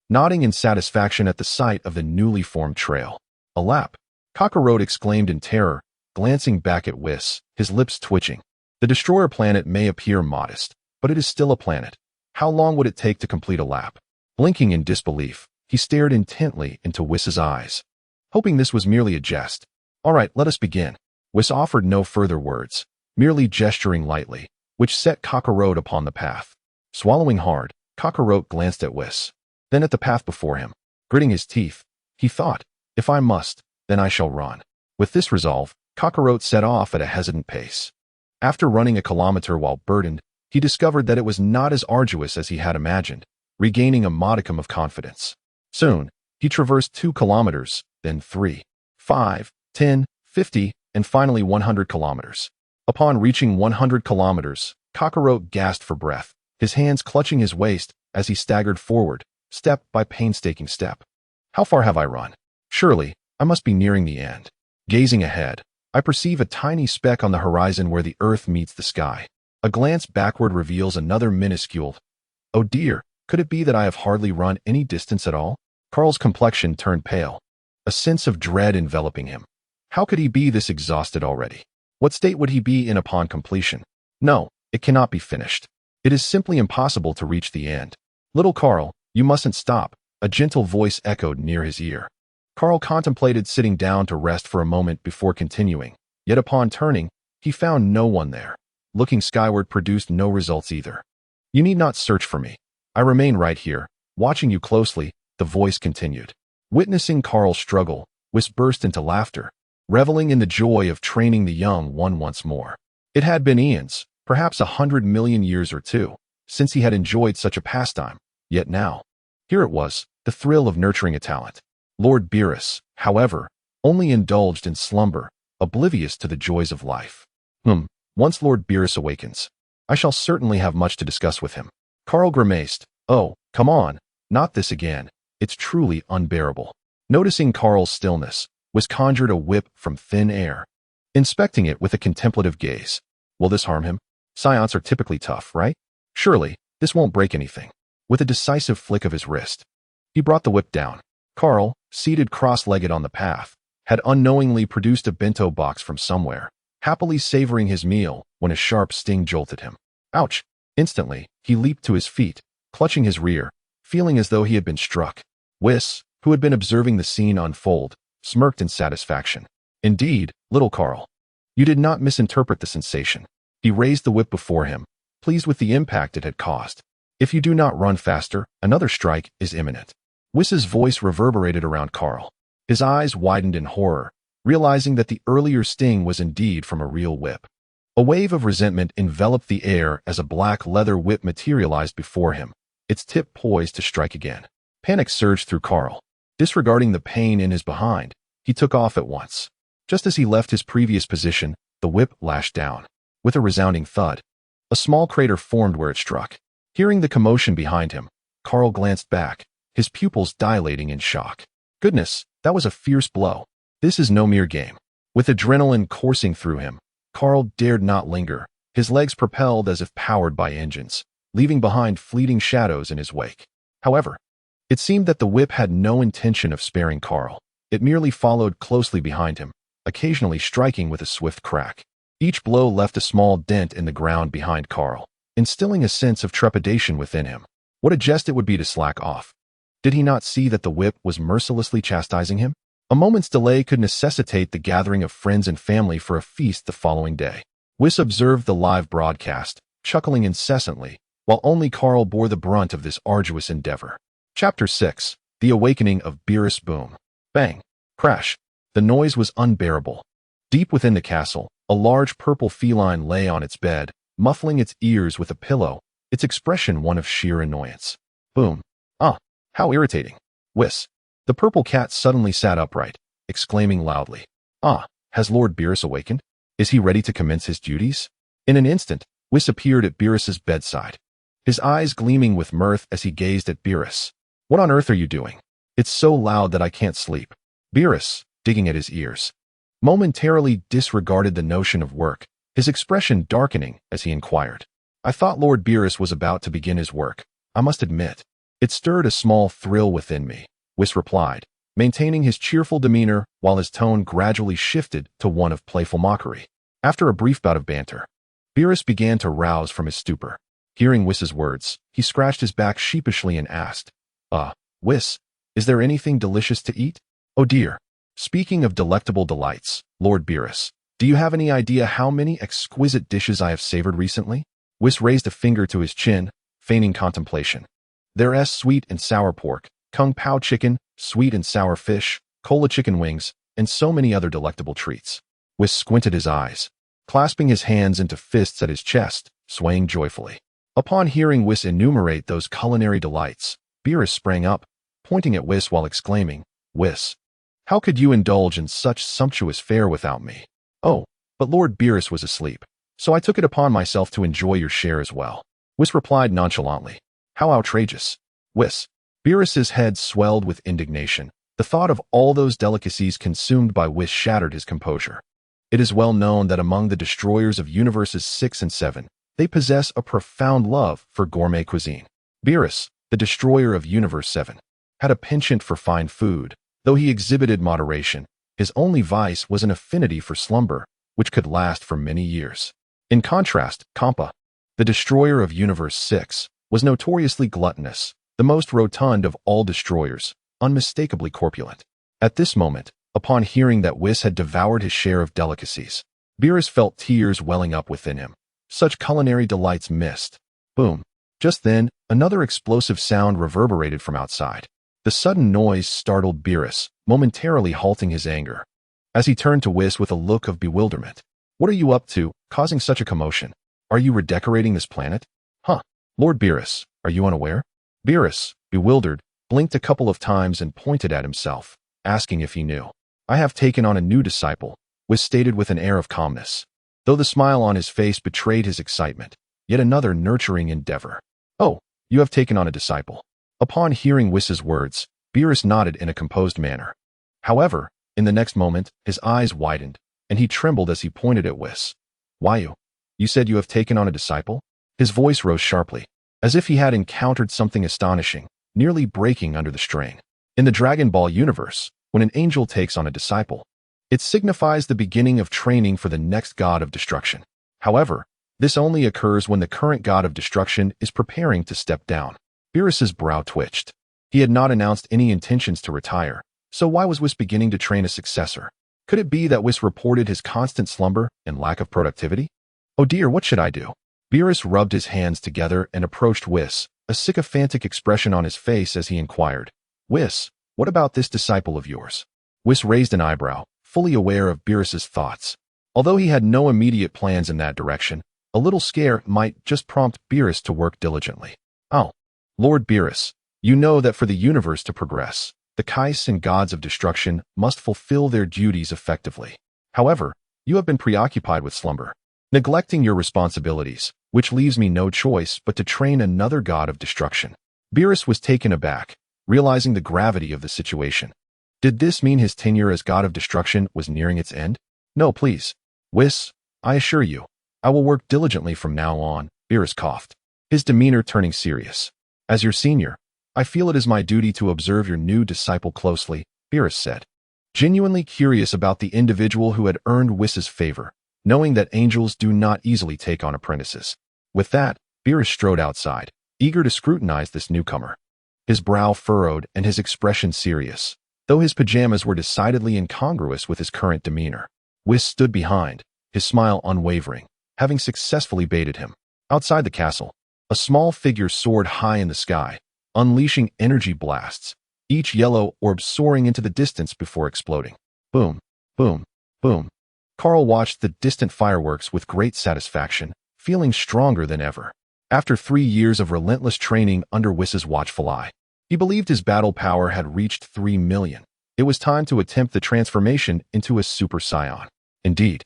nodding in satisfaction at the sight of the newly formed trail. A lap, Kakarot exclaimed in terror, glancing back at Whis, his lips twitching. The destroyer planet may appear modest, but it is still a planet. How long would it take to complete a lap? Blinking in disbelief, he stared intently into Whis's eyes, hoping this was merely a jest. All right, let us begin. Whis offered no further words, merely gesturing lightly, which set Kakarot upon the path. Swallowing hard, Kakarot glanced at Whis, then at the path before him. Gritting his teeth, he thought, if I must, then I shall run. With this resolve, Kakarot set off at a hesitant pace. After running a kilometer while burdened, he discovered that it was not as arduous as he had imagined, regaining a modicum of confidence. Soon, he traversed 2 kilometers, then 3, 5, 10, 50, and finally 100 kilometers. Upon reaching 100 kilometers, Kakarot gasped for breath, his hands clutching his waist as he staggered forward, step by painstaking step. How far have I run? Surely, I must be nearing the end. Gazing ahead, I perceive a tiny speck on the horizon where the earth meets the sky. A glance backward reveals another minuscule. Oh dear, could it be that I have hardly run any distance at all? Kaal's complexion turned pale, a sense of dread enveloping him. How could he be this exhausted already? What state would he be in upon completion? No, it cannot be finished. It is simply impossible to reach the end. Little Kaal, You mustn't stop, a gentle voice echoed near his ear. Kaal contemplated sitting down to rest for a moment before continuing, yet upon turning, he found no one there. Looking skyward produced no results either. You need not search for me. I remain right here, watching you closely, the voice continued. Witnessing Kaal's struggle, Whis burst into laughter, reveling in the joy of training the young one once more. It had been eons, perhaps 100 million years or two, since he had enjoyed such a pastime, yet now, here it was, the thrill of nurturing a talent. Lord Beerus, however, only indulged in slumber, oblivious to the joys of life. Once Lord Beerus awakens, I shall certainly have much to discuss with him. Kaal grimaced. Oh, come on, not this again. It's truly unbearable. Noticing Kaal's stillness, Whis conjured a whip from thin air, inspecting it with a contemplative gaze. Will this harm him? Scions are typically tough, right? Surely, this won't break anything. With a decisive flick of his wrist, he brought the whip down. Kaal, seated cross-legged on the path, had unknowingly produced a bento box from somewhere, happily savoring his meal when a sharp sting jolted him. Ouch! Instantly, he leaped to his feet, clutching his rear, feeling as though he had been struck. Whis, who had been observing the scene unfold, smirked in satisfaction. Indeed, little Kaal, you did not misinterpret the sensation. He raised the whip before him, pleased with the impact it had caused. If you do not run faster, another strike is imminent. Whis's voice reverberated around Kaal. His eyes widened in horror, realizing that the earlier sting was indeed from a real whip. A wave of resentment enveloped the air as a black leather whip materialized before him, its tip poised to strike again. Panic surged through Kaal. Disregarding the pain in his behind, he took off at once. Just as he left his previous position, the whip lashed down. With a resounding thud, a small crater formed where it struck. Hearing the commotion behind him, Kaal glanced back, his pupils dilating in shock. Goodness, that was a fierce blow. This is no mere game. With adrenaline coursing through him, Kaal dared not linger, his legs propelled as if powered by engines, leaving behind fleeting shadows in his wake. However, it seemed that the whip had no intention of sparing Kaal. It merely followed closely behind him, occasionally striking with a swift crack. Each blow left a small dent in the ground behind Kaal, instilling a sense of trepidation within him. What a jest it would be to slack off. Did he not see that the whip was mercilessly chastising him? A moment's delay could necessitate the gathering of friends and family for a feast the following day. Whis observed the live broadcast, chuckling incessantly, while only Kaal bore the brunt of this arduous endeavor. Chapter 6. The Awakening of Beerus. Boom. Bang. Crash. The noise was unbearable. Deep within the castle, a large purple feline lay on its bed, muffling its ears with a pillow, its expression one of sheer annoyance. Boom. Ah, how irritating. Whis. The purple cat suddenly sat upright, exclaiming loudly. Ah, has Lord Beerus awakened? Is he ready to commence his duties? In an instant, Whis appeared at Beerus's bedside, his eyes gleaming with mirth as he gazed at Beerus. What on earth are you doing? It's so loud that I can't sleep. Beerus, digging at his ears, momentarily disregarded the notion of work, his expression darkening as he inquired. I thought Lord Beerus was about to begin his work. I must admit, it stirred a small thrill within me, Whis replied, maintaining his cheerful demeanor while his tone gradually shifted to one of playful mockery. After a brief bout of banter, Beerus began to rouse from his stupor. Hearing Whis's words, he scratched his back sheepishly and asked, Whis, is there anything delicious to eat? Oh dear. Speaking of delectable delights, Lord Beerus, do you have any idea how many exquisite dishes I have savored recently? Whis raised a finger to his chin, feigning contemplation. There's sweet and sour pork, kung pao chicken, sweet and sour fish, cola chicken wings, and so many other delectable treats. Whis squinted his eyes, clasping his hands into fists at his chest, swaying joyfully. Upon hearing Whis enumerate those culinary delights, Beerus sprang up, pointing at Whis while exclaiming, Whis, how could you indulge in such sumptuous fare without me? Oh, but Lord Beerus was asleep, so I took it upon myself to enjoy your share as well. Whis replied nonchalantly. How outrageous. Whis. Beerus's head swelled with indignation. The thought of all those delicacies consumed by Whis shattered his composure. It is well known that among the destroyers of universes 6 and 7, they possess a profound love for gourmet cuisine. Beerus, the destroyer of Universe 7, had a penchant for fine food. Though he exhibited moderation, his only vice was an affinity for slumber, which could last for many years. In contrast, Kampa, the destroyer of Universe 6, was notoriously gluttonous, the most rotund of all destroyers, unmistakably corpulent. At this moment, upon hearing that Whis had devoured his share of delicacies, Beerus felt tears welling up within him. Such culinary delights missed. Boom. Just then, another explosive sound reverberated from outside. The sudden noise startled Beerus, momentarily halting his anger. As he turned to Whis with a look of bewilderment. What are you up to, causing such a commotion? Are you redecorating this planet? Huh. Lord Beerus, are you unaware? Beerus, bewildered, blinked a couple of times and pointed at himself, asking if he knew. I have taken on a new disciple, Whis stated with an air of calmness, though the smile on his face betrayed his excitement. Yet another nurturing endeavor. Oh, you have taken on a disciple. Upon hearing Whis's words, Beerus nodded in a composed manner. However, in the next moment, his eyes widened, and he trembled as he pointed at Whis. Why you said you have taken on a disciple? His voice rose sharply, as if he had encountered something astonishing, nearly breaking under the strain. In the Dragon Ball universe, when an angel takes on a disciple, it signifies the beginning of training for the next god of destruction. However, this only occurs when the current god of destruction is preparing to step down. Beerus's brow twitched. He had not announced any intentions to retire, so why was Whis beginning to train a successor? Could it be that Whis reported his constant slumber and lack of productivity? Oh dear, what should I do? Beerus rubbed his hands together and approached Whis, a sycophantic expression on his face as he inquired. Whis, what about this disciple of yours? Whis raised an eyebrow, fully aware of Beerus's thoughts. Although he had no immediate plans in that direction, a little scare might just prompt Beerus to work diligently. Oh, Lord Beerus, you know that for the universe to progress, the Kais and gods of destruction must fulfill their duties effectively. However, you have been preoccupied with slumber, neglecting your responsibilities, which leaves me no choice but to train another god of destruction. Beerus was taken aback, realizing the gravity of the situation. Did this mean his tenure as god of destruction was nearing its end? No, please. Whis, I assure you, I will work diligently from now on, Beerus coughed, his demeanor turning serious. As your senior, I feel it is my duty to observe your new disciple closely, Beerus said, genuinely curious about the individual who had earned Whis's favor, knowing that angels do not easily take on apprentices. With that, Beerus strode outside, eager to scrutinize this newcomer. His brow furrowed and his expression serious, though his pajamas were decidedly incongruous with his current demeanor. Whis stood behind, his smile unwavering, having successfully baited him. Outside the castle, a small figure soared high in the sky, unleashing energy blasts, each yellow orb soaring into the distance before exploding. Boom, boom, boom. Kaal watched the distant fireworks with great satisfaction, feeling stronger than ever. After 3 years of relentless training under Whis's watchful eye, he believed his battle power had reached 3 million. It was time to attempt the transformation into a super scion. Indeed,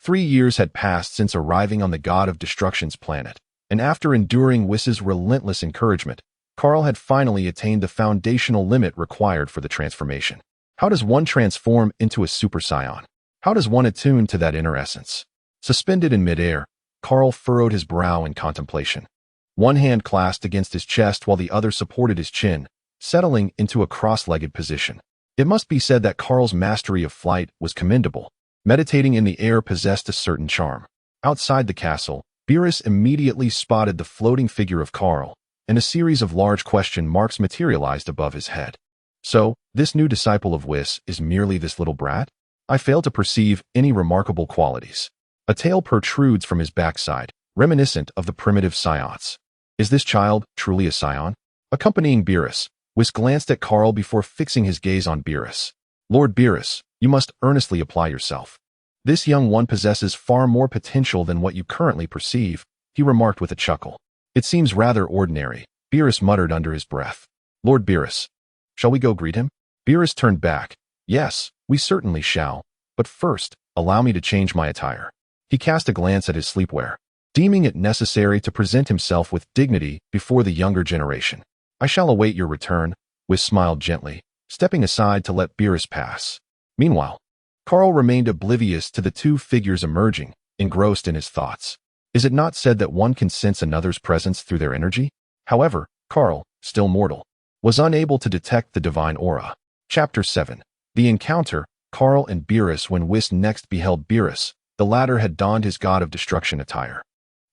3 years had passed since arriving on the God of Destruction's planet, and after enduring Whis's relentless encouragement, Kaal had finally attained the foundational limit required for the transformation. How does one transform into a super scion? How does one attune to that inner essence? Suspended in midair, Kaal furrowed his brow in contemplation. One hand clasped against his chest while the other supported his chin, settling into a cross-legged position. It must be said that Kaal's mastery of flight was commendable. Meditating in the air possessed a certain charm. Outside the castle, Beerus immediately spotted the floating figure of Kaal, and a series of large question marks materialized above his head. So, this new disciple of Whis is merely this little brat? I fail to perceive any remarkable qualities. A tail protrudes from his backside, reminiscent of the primitive scions. Is this child truly a scion? Accompanying Beerus, Whis glanced at Kaal before fixing his gaze on Beerus. Lord Beerus, you must earnestly apply yourself. This young one possesses far more potential than what you currently perceive, he remarked with a chuckle. It seems rather ordinary, Beerus muttered under his breath. Lord Beerus, shall we go greet him? Beerus turned back. Yes, we certainly shall, but first, allow me to change my attire. He cast a glance at his sleepwear, deeming it necessary to present himself with dignity before the younger generation. I shall await your return, Whis smiled gently, stepping aside to let Beerus pass. Meanwhile, Kaal remained oblivious to the two figures emerging, engrossed in his thoughts. Is it not said that one can sense another's presence through their energy? However, Kaal, still mortal, was unable to detect the divine aura. Chapter 7. The Encounter. Kaal and Beerus. When Whis next beheld Beerus, the latter had donned his god of destruction attire.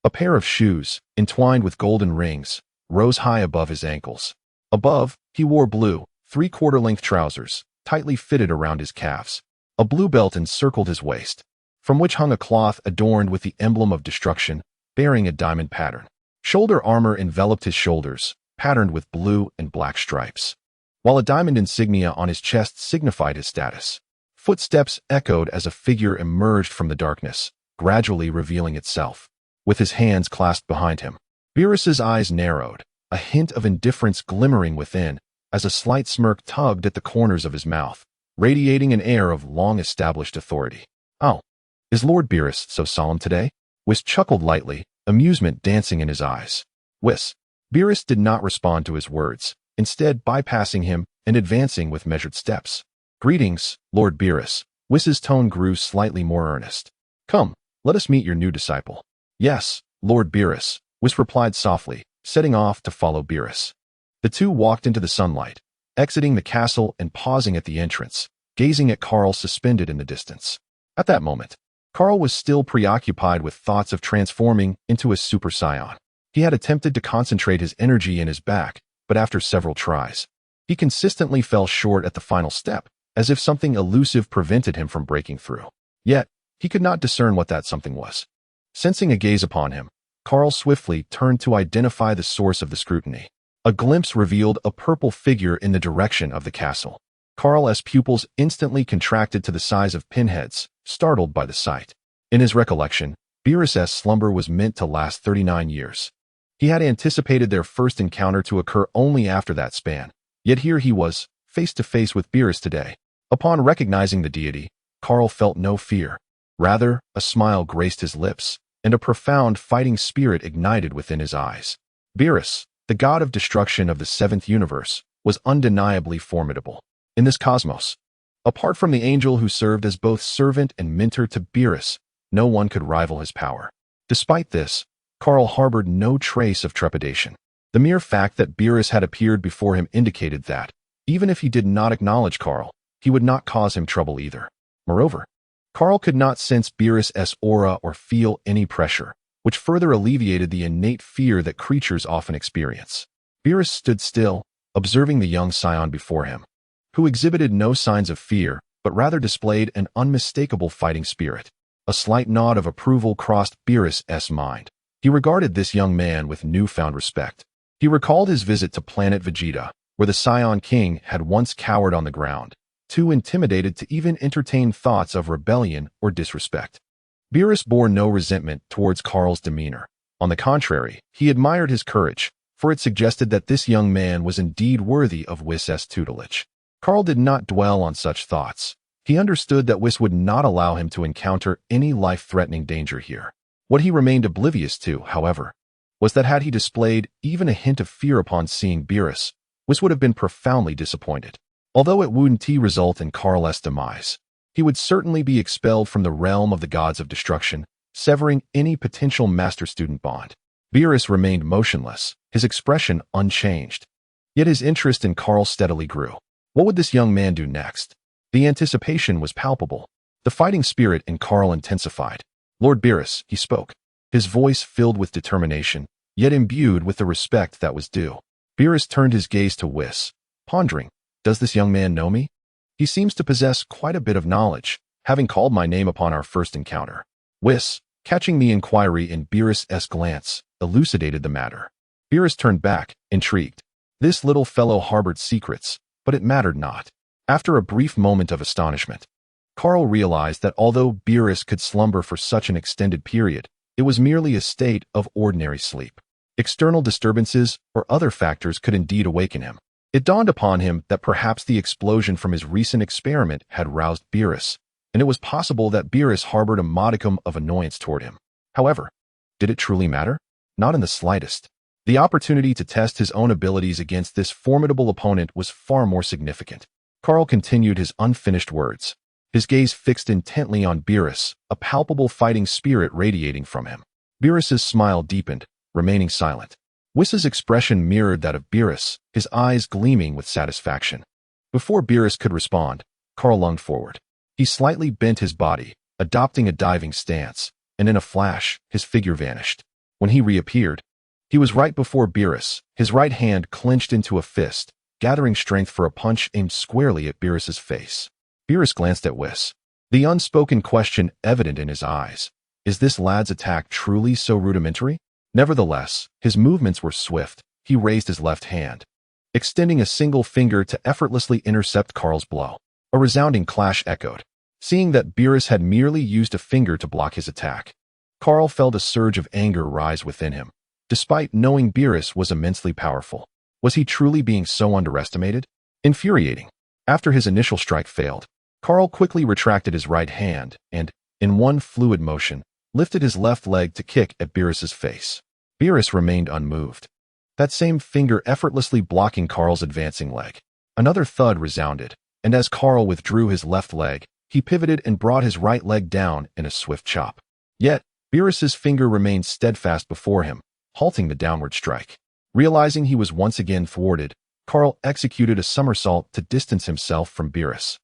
A pair of shoes, entwined with golden rings, rose high above his ankles. Above, he wore blue, three-quarter-length trousers, tightly fitted around his calves. A blue belt encircled his waist, from which hung a cloth adorned with the emblem of destruction, bearing a diamond pattern. Shoulder armor enveloped his shoulders, patterned with blue and black stripes, while a diamond insignia on his chest signified his status. Footsteps echoed as a figure emerged from the darkness, gradually revealing itself. With his hands clasped behind him, Beerus's eyes narrowed, a hint of indifference glimmering within, as a slight smirk tugged at the corners of his mouth, radiating an air of long-established authority. "Oh, is Lord Beerus so solemn today?" Whis chuckled lightly, amusement dancing in his eyes. "Whis." Beerus did not respond to his words, instead bypassing him and advancing with measured steps. "Greetings, Lord Beerus." Whis's tone grew slightly more earnest. "Come, let us meet your new disciple." "Yes, Lord Beerus," Whis replied softly, setting off to follow Beerus. The two walked into the sunlight, exiting the castle and pausing at the entrance, gazing at Kaal suspended in the distance. At that moment, Kaal was still preoccupied with thoughts of transforming into a super scion. He had attempted to concentrate his energy in his back, but after several tries, he consistently fell short at the final step, as if something elusive prevented him from breaking through. Yet, he could not discern what that something was. Sensing a gaze upon him, Kaal swiftly turned to identify the source of the scrutiny. A glimpse revealed a purple figure in the direction of the castle. Kaal's pupils instantly contracted to the size of pinheads, startled by the sight. In his recollection, Beerus's slumber was meant to last 39 years. He had anticipated their first encounter to occur only after that span, yet here he was, face to face with Beerus today. Upon recognizing the deity, Kaal felt no fear. Rather, a smile graced his lips, and a profound fighting spirit ignited within his eyes. Beerus, the god of destruction of the seventh universe, was undeniably formidable. In this cosmos, apart from the angel who served as both servant and mentor to Beerus, no one could rival his power. Despite this, Kaal harbored no trace of trepidation. The mere fact that Beerus had appeared before him indicated that, even if he did not acknowledge Kaal, he would not cause him trouble either. Moreover, Kaal could not sense Beerus's aura or feel any pressure, which further alleviated the innate fear that creatures often experience. Beerus stood still, observing the young scion before him, who exhibited no signs of fear, but rather displayed an unmistakable fighting spirit. A slight nod of approval crossed Beerus's mind. He regarded this young man with newfound respect. He recalled his visit to planet Vegeta, where the Scion King had once cowered on the ground, too intimidated to even entertain thoughts of rebellion or disrespect. Beerus bore no resentment towards Kaal's demeanor. On the contrary, he admired his courage, for it suggested that this young man was indeed worthy of Whis' tutelage. Kaal did not dwell on such thoughts. He understood that Whis would not allow him to encounter any life-threatening danger here. What he remained oblivious to, however, was that had he displayed even a hint of fear upon seeing Beerus, Whis would have been profoundly disappointed. Although it wouldn't result in Kaal's demise, he would certainly be expelled from the realm of the gods of destruction, severing any potential master-student bond. Beerus remained motionless, his expression unchanged. Yet his interest in Kaal steadily grew. What would this young man do next? The anticipation was palpable. The fighting spirit in Kaal intensified. "Lord Beerus," he spoke, his voice filled with determination, yet imbued with the respect that was due. Beerus turned his gaze to Whis, pondering, "Does this young man know me? He seems to possess quite a bit of knowledge, having called my name upon our first encounter." Whis, catching the inquiry in Beerus's glance, elucidated the matter. Beerus turned back, intrigued. This little fellow harbored secrets, but it mattered not. After a brief moment of astonishment, Kaal realized that although Beerus could slumber for such an extended period, it was merely a state of ordinary sleep. External disturbances or other factors could indeed awaken him. It dawned upon him that perhaps the explosion from his recent experiment had roused Beerus, and it was possible that Beerus harbored a modicum of annoyance toward him. However, did it truly matter? Not in the slightest. The opportunity to test his own abilities against this formidable opponent was far more significant. Kaal continued his unfinished words, his gaze fixed intently on Beerus, a palpable fighting spirit radiating from him. Beerus's smile deepened, remaining silent. Whis' expression mirrored that of Beerus, his eyes gleaming with satisfaction. Before Beerus could respond, Kaal lunged forward. He slightly bent his body, adopting a diving stance, and in a flash, his figure vanished. When he reappeared, he He was right before Beerus, his right hand clenched into a fist, gathering strength for a punch aimed squarely at Beerus's face. Beerus glanced at Whis, the unspoken question evident in his eyes. Is this lad's attack truly so rudimentary? Nevertheless, his movements were swift. He raised his left hand, extending a single finger to effortlessly intercept Kahl's blow. A resounding clash echoed. Seeing that Beerus had merely used a finger to block his attack, Kahl felt a surge of anger rise within him. Despite knowing Beerus was immensely powerful, was he truly being so underestimated? Infuriating. After his initial strike failed, Kahl quickly retracted his right hand and, in one fluid motion, lifted his left leg to kick at Beerus's face. Beerus remained unmoved, that same finger effortlessly blocking Kahl's advancing leg. Another thud resounded, and as Kahl withdrew his left leg, he pivoted and brought his right leg down in a swift chop. Yet, Beerus's finger remained steadfast before him, halting the downward strike. Realizing he was once again thwarted, Kahl executed a somersault to distance himself from Beerus.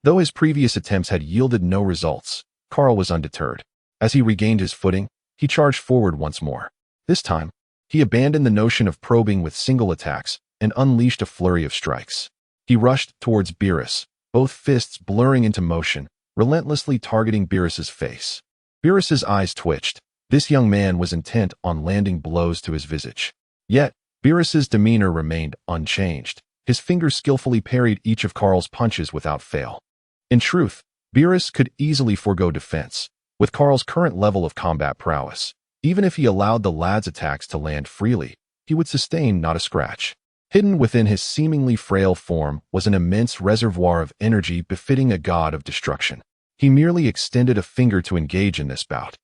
Though his previous attempts had yielded no results, Kahl was undeterred. As he regained his footing, he charged forward once more. This time, he abandoned the notion of probing with single attacks and unleashed a flurry of strikes. He rushed towards Beerus, both fists blurring into motion, relentlessly targeting Beerus's face. Beerus's eyes twitched. This young man was intent on landing blows to his visage. Yet, Beerus's demeanor remained unchanged. His fingers skillfully parried each of Kahl's punches without fail. In truth, Beerus could easily forego defense. With Kahl's current level of combat prowess, even if he allowed the lad's attacks to land freely, he would sustain not a scratch. Hidden within his seemingly frail form was an immense reservoir of energy befitting a god of destruction. He merely extended a finger to engage in this bout.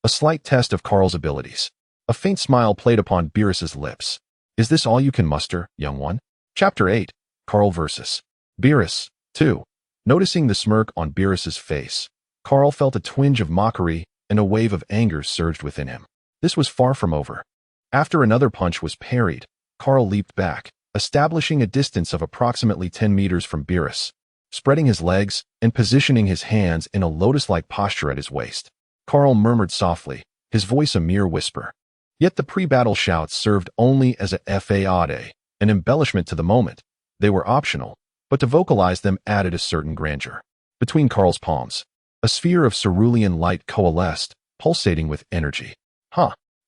A slight test of Kahl's abilities. A faint smile played upon Beerus's lips. Is this all you can muster, young one? Chapter 8. Kahl vs. Beerus, 2. Noticing the smirk on Beerus's face, Kahl felt a twinge of mockery and a wave of anger surged within him. This was far from over. After another punch was parried, Kahl leaped back, establishing a distance of approximately 10 meters from Beerus, spreading his legs and positioning his hands in a lotus-like posture at his waist. Kahl murmured softly, his voice a mere whisper. Yet the pre-battle shouts served only as a fade, an embellishment to the moment. They were optional, but to vocalize them added a certain grandeur. Between Kahl's palms, a sphere of cerulean light coalesced, pulsating with energy.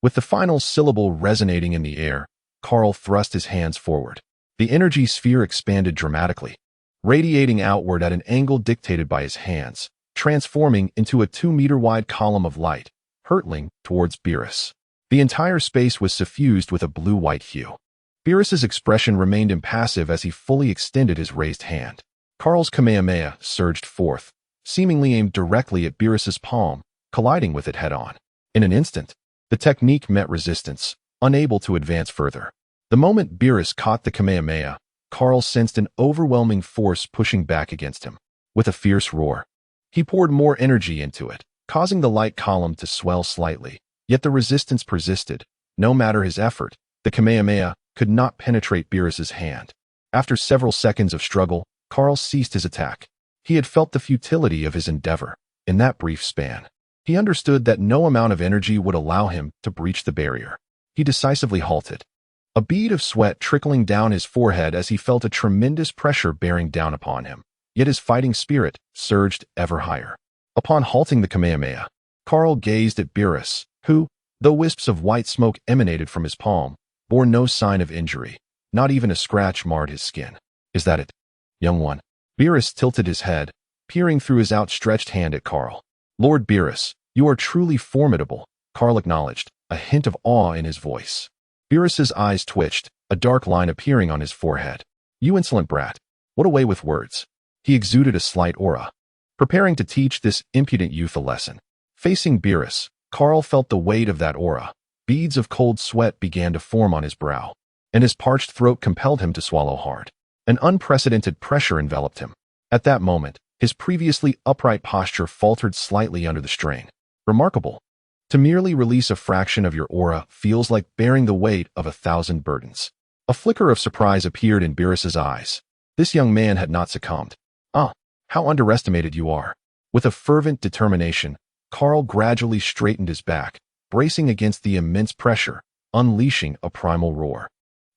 With the final syllable resonating in the air, Kahl thrust his hands forward. The energy sphere expanded dramatically, radiating outward at an angle dictated by his hands, transforming into a 2-meter-wide column of light, hurtling towards Beerus. The entire space was suffused with a blue-white hue. Beerus's expression remained impassive as he fully extended his raised hand. Kahl's Kamehameha surged forth, seemingly aimed directly at Beerus's palm, colliding with it head-on. In an instant, the technique met resistance, unable to advance further. The moment Beerus caught the Kamehameha, Kahl sensed an overwhelming force pushing back against him. With a fierce roar, he poured more energy into it, causing the light column to swell slightly. Yet the resistance persisted. No matter his effort, the Kamehameha could not penetrate Beerus's hand. After several seconds of struggle, Kahl ceased his attack. He had felt the futility of his endeavor. In that brief span, he understood that no amount of energy would allow him to breach the barrier. He decisively halted, a bead of sweat trickling down his forehead as he felt a tremendous pressure bearing down upon him. Yet his fighting spirit surged ever higher. Upon halting the Kamehameha, Kahl gazed at Beerus, who, though wisps of white smoke emanated from his palm, bore no sign of injury. Not even a scratch marred his skin. Is that it, young one? Beerus tilted his head, peering through his outstretched hand at Kahl. Lord Beerus, you are truly formidable, Kahl acknowledged, a hint of awe in his voice. Beerus's eyes twitched, a dark line appearing on his forehead. You insolent brat. What a way with words. He exuded a slight aura, preparing to teach this impudent youth a lesson. Facing Beerus, Kahl felt the weight of that aura. Beads of cold sweat began to form on his brow, and his parched throat compelled him to swallow hard. An unprecedented pressure enveloped him. At that moment, his previously upright posture faltered slightly under the strain. Remarkable. To merely release a fraction of your aura feels like bearing the weight of 1,000 burdens. A flicker of surprise appeared in Beerus's eyes. This young man had not succumbed. How underestimated you are. With a fervent determination, Kahl gradually straightened his back, bracing against the immense pressure, unleashing a primal roar.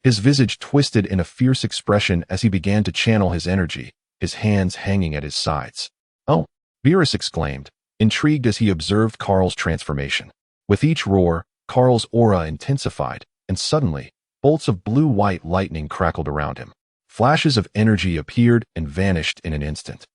His visage twisted in a fierce expression as he began to channel his energy, his hands hanging at his sides. "Oh!" Beerus exclaimed, intrigued as he observed Kahl's transformation. With each roar, Kahl's aura intensified, and suddenly, bolts of blue-white lightning crackled around him. Flashes of energy appeared and vanished in an instant,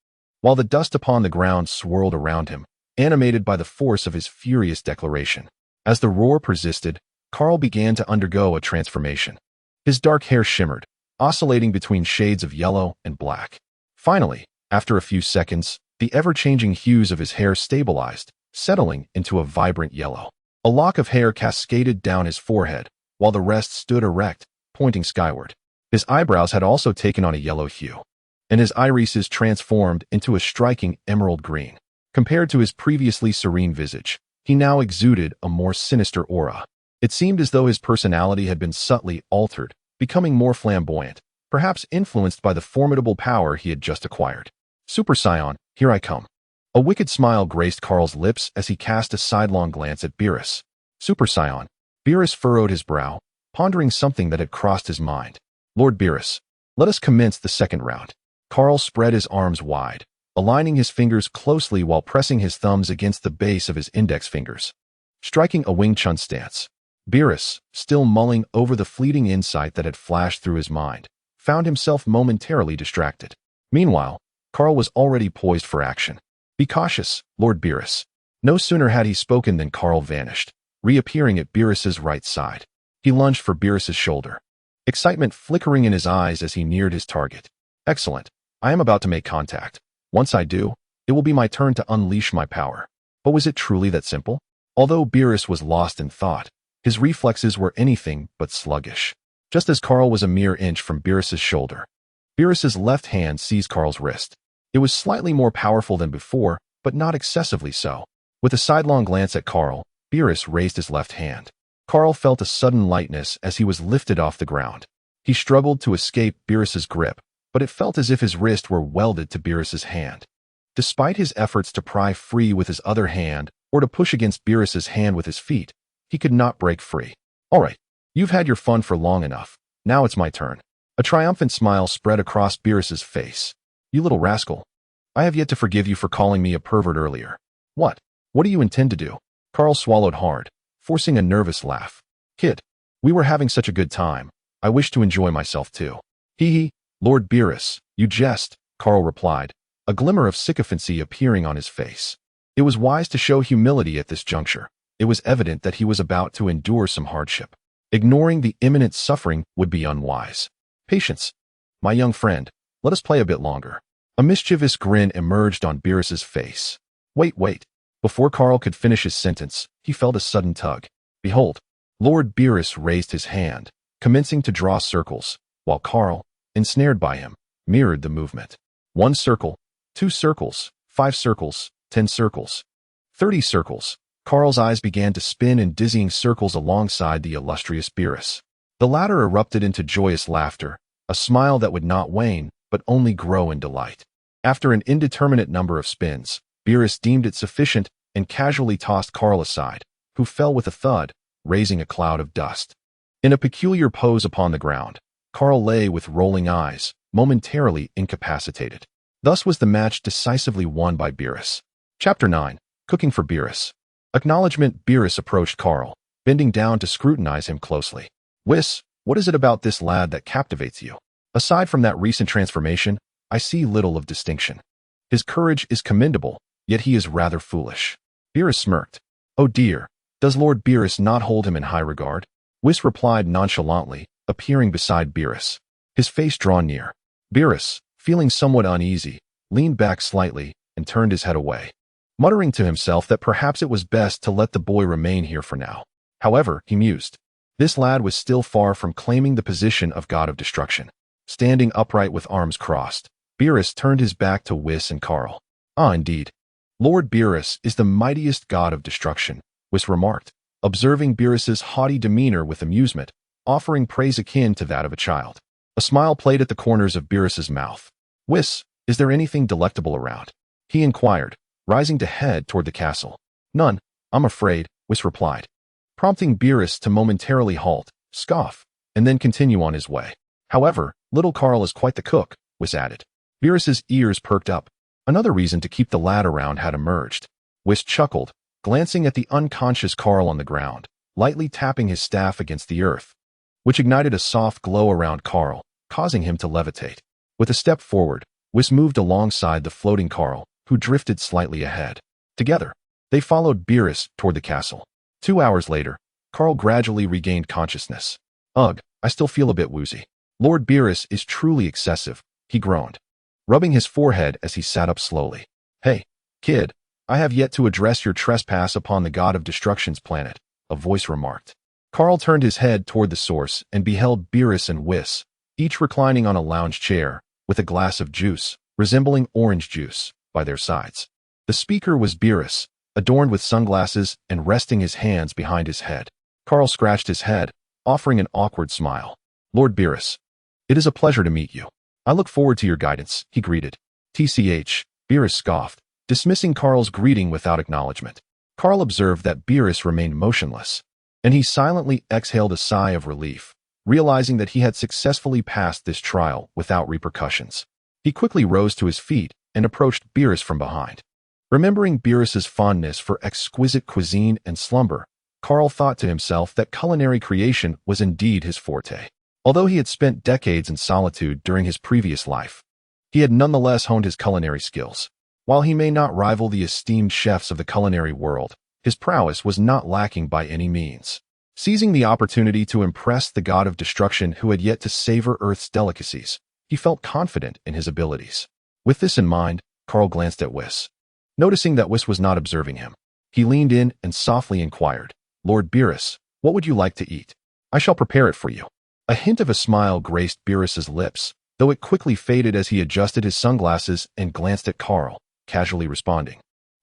while the dust upon the ground swirled around him, animated by the force of his furious declaration. As the roar persisted, Kahl began to undergo a transformation. His dark hair shimmered, oscillating between shades of yellow and black. Finally, after a few seconds, the ever-changing hues of his hair stabilized, settling into a vibrant yellow. A lock of hair cascaded down his forehead, while the rest stood erect, pointing skyward. His eyebrows had also taken on a yellow hue, and his irises transformed into a striking emerald green. Compared to his previously serene visage, he now exuded a more sinister aura. It seemed as though his personality had been subtly altered, becoming more flamboyant, perhaps influenced by the formidable power he had just acquired. "Super Scion, here I come." A wicked smile graced Kahl's lips as he cast a sidelong glance at Beerus. "Super Scion." Beerus furrowed his brow, pondering something that had crossed his mind. "Lord Beerus, let us commence the second round." Kahl spread his arms wide, aligning his fingers closely while pressing his thumbs against the base of his index fingers, striking a Wing Chun stance. Beerus, still mulling over the fleeting insight that had flashed through his mind, found himself momentarily distracted. Meanwhile, Kahl was already poised for action. "Be cautious, Lord Beerus." No sooner had he spoken than Kahl vanished, reappearing at Beerus's right side. He lunged for Beerus's shoulder, excitement flickering in his eyes as he neared his target. "Excellent. I am about to make contact. Once I do, it will be my turn to unleash my power." But was it truly that simple? Although Beerus was lost in thought, his reflexes were anything but sluggish. Just as Kahl was a mere inch from Beerus's shoulder, Beerus's left hand seized Kahl's wrist. It was slightly more powerful than before, but not excessively so. With a sidelong glance at Kahl, Beerus raised his left hand. Kahl felt a sudden lightness as he was lifted off the ground. He struggled to escape Beerus's grip, but it felt as if his wrist were welded to Beerus's hand. Despite his efforts to pry free with his other hand or to push against Beerus's hand with his feet, he could not break free. "All right, you've had your fun for long enough. Now it's my turn." A triumphant smile spread across Beerus's face. "You little rascal. I have yet to forgive you for calling me a pervert earlier." What do you intend to do?" Kahl swallowed hard, forcing a nervous laugh. "Kid, we were having such a good time. I wish to enjoy myself too." "Hee hee, Lord Beerus, you jest," Kahl replied, a glimmer of sycophancy appearing on his face. It was wise to show humility at this juncture. It was evident that he was about to endure some hardship. Ignoring the imminent suffering would be unwise. "Patience, my young friend. Let us play a bit longer." A mischievous grin emerged on Beerus's face. Wait. Before Kahl could finish his sentence, he felt a sudden tug. Behold, Lord Beerus raised his hand, commencing to draw circles, while Kahl, ensnared by him, mirrored the movement. 1 circle, 2 circles, 5 circles, 10 circles, 30 circles. Kahl's eyes began to spin in dizzying circles alongside the illustrious Beerus. The latter erupted into joyous laughter, a smile that would not wane, but only grow in delight. After an indeterminate number of spins, Beerus deemed it sufficient and casually tossed Kahl aside, who fell with a thud, raising a cloud of dust. In a peculiar pose upon the ground, Kahl lay with rolling eyes, momentarily incapacitated. Thus was the match decisively won by Beerus. Chapter 9. Cooking for Beerus. Acknowledgement. Beerus approached Kahl, bending down to scrutinize him closely. "Whis, what is it about this lad that captivates you? Aside from that recent transformation, I see little of distinction. His courage is commendable, yet he is rather foolish." Beerus smirked. "Oh dear, does Lord Beerus not hold him in high regard?" Whis replied nonchalantly, appearing beside Beerus, his face drawn near. Beerus, feeling somewhat uneasy, leaned back slightly and turned his head away, muttering to himself that perhaps it was best to let the boy remain here for now. However, he mused, this lad was still far from claiming the position of god of destruction. Standing upright with arms crossed, Beerus turned his back to Whis and Kahl. "Ah, indeed. Lord Beerus is the mightiest god of destruction," Whis remarked, observing Beerus's haughty demeanor with amusement, offering praise akin to that of a child. A smile played at the corners of Beerus's mouth. "Whis, is there anything delectable around?" he inquired, rising to head toward the castle. "None, I'm afraid," Whis replied. prompting Beerus to momentarily halt, scoff, and then continue on his way. However, little Kaal is quite the cook, Whis added. Beerus's ears perked up. Another reason to keep the lad around had emerged. Whis chuckled, glancing at the unconscious Kaal on the ground, lightly tapping his staff against the earth, which ignited a soft glow around Kaal, causing him to levitate. With a step forward, Whis moved alongside the floating Kaal, who drifted slightly ahead. Together, they followed Beerus toward the castle. 2 hours later, Kaal gradually regained consciousness. Ugh, I still feel a bit woozy. Lord Beerus is truly excessive, he groaned, rubbing his forehead as he sat up slowly. Hey, kid, I have yet to address your trespass upon the god of destruction's planet, a voice remarked. Kaal turned his head toward the source and beheld Beerus and Whis, each reclining on a lounge chair, with a glass of juice, resembling orange juice, by their sides. The speaker was Beerus, adorned with sunglasses and resting his hands behind his head. Kaal scratched his head, offering an awkward smile. Lord Beerus, it is a pleasure to meet you. I look forward to your guidance, he greeted. TCH, Beerus scoffed, dismissing Kaal's greeting without acknowledgement. Kaal observed that Beerus remained motionless, and he silently exhaled a sigh of relief, realizing that he had successfully passed this trial without repercussions. He quickly rose to his feet and approached Beerus from behind. Remembering Beerus's fondness for exquisite cuisine and slumber, Kaal thought to himself that culinary creation was indeed his forte. Although he had spent decades in solitude during his previous life, he had nonetheless honed his culinary skills. While he may not rival the esteemed chefs of the culinary world, his prowess was not lacking by any means. Seizing the opportunity to impress the god of destruction who had yet to savor Earth's delicacies, he felt confident in his abilities. With this in mind, Kaal glanced at Whis. Noticing that Whis was not observing him, he leaned in and softly inquired, Lord Beerus, what would you like to eat? I shall prepare it for you. A hint of a smile graced Beerus's lips, though it quickly faded as he adjusted his sunglasses and glanced at Kaal, casually responding.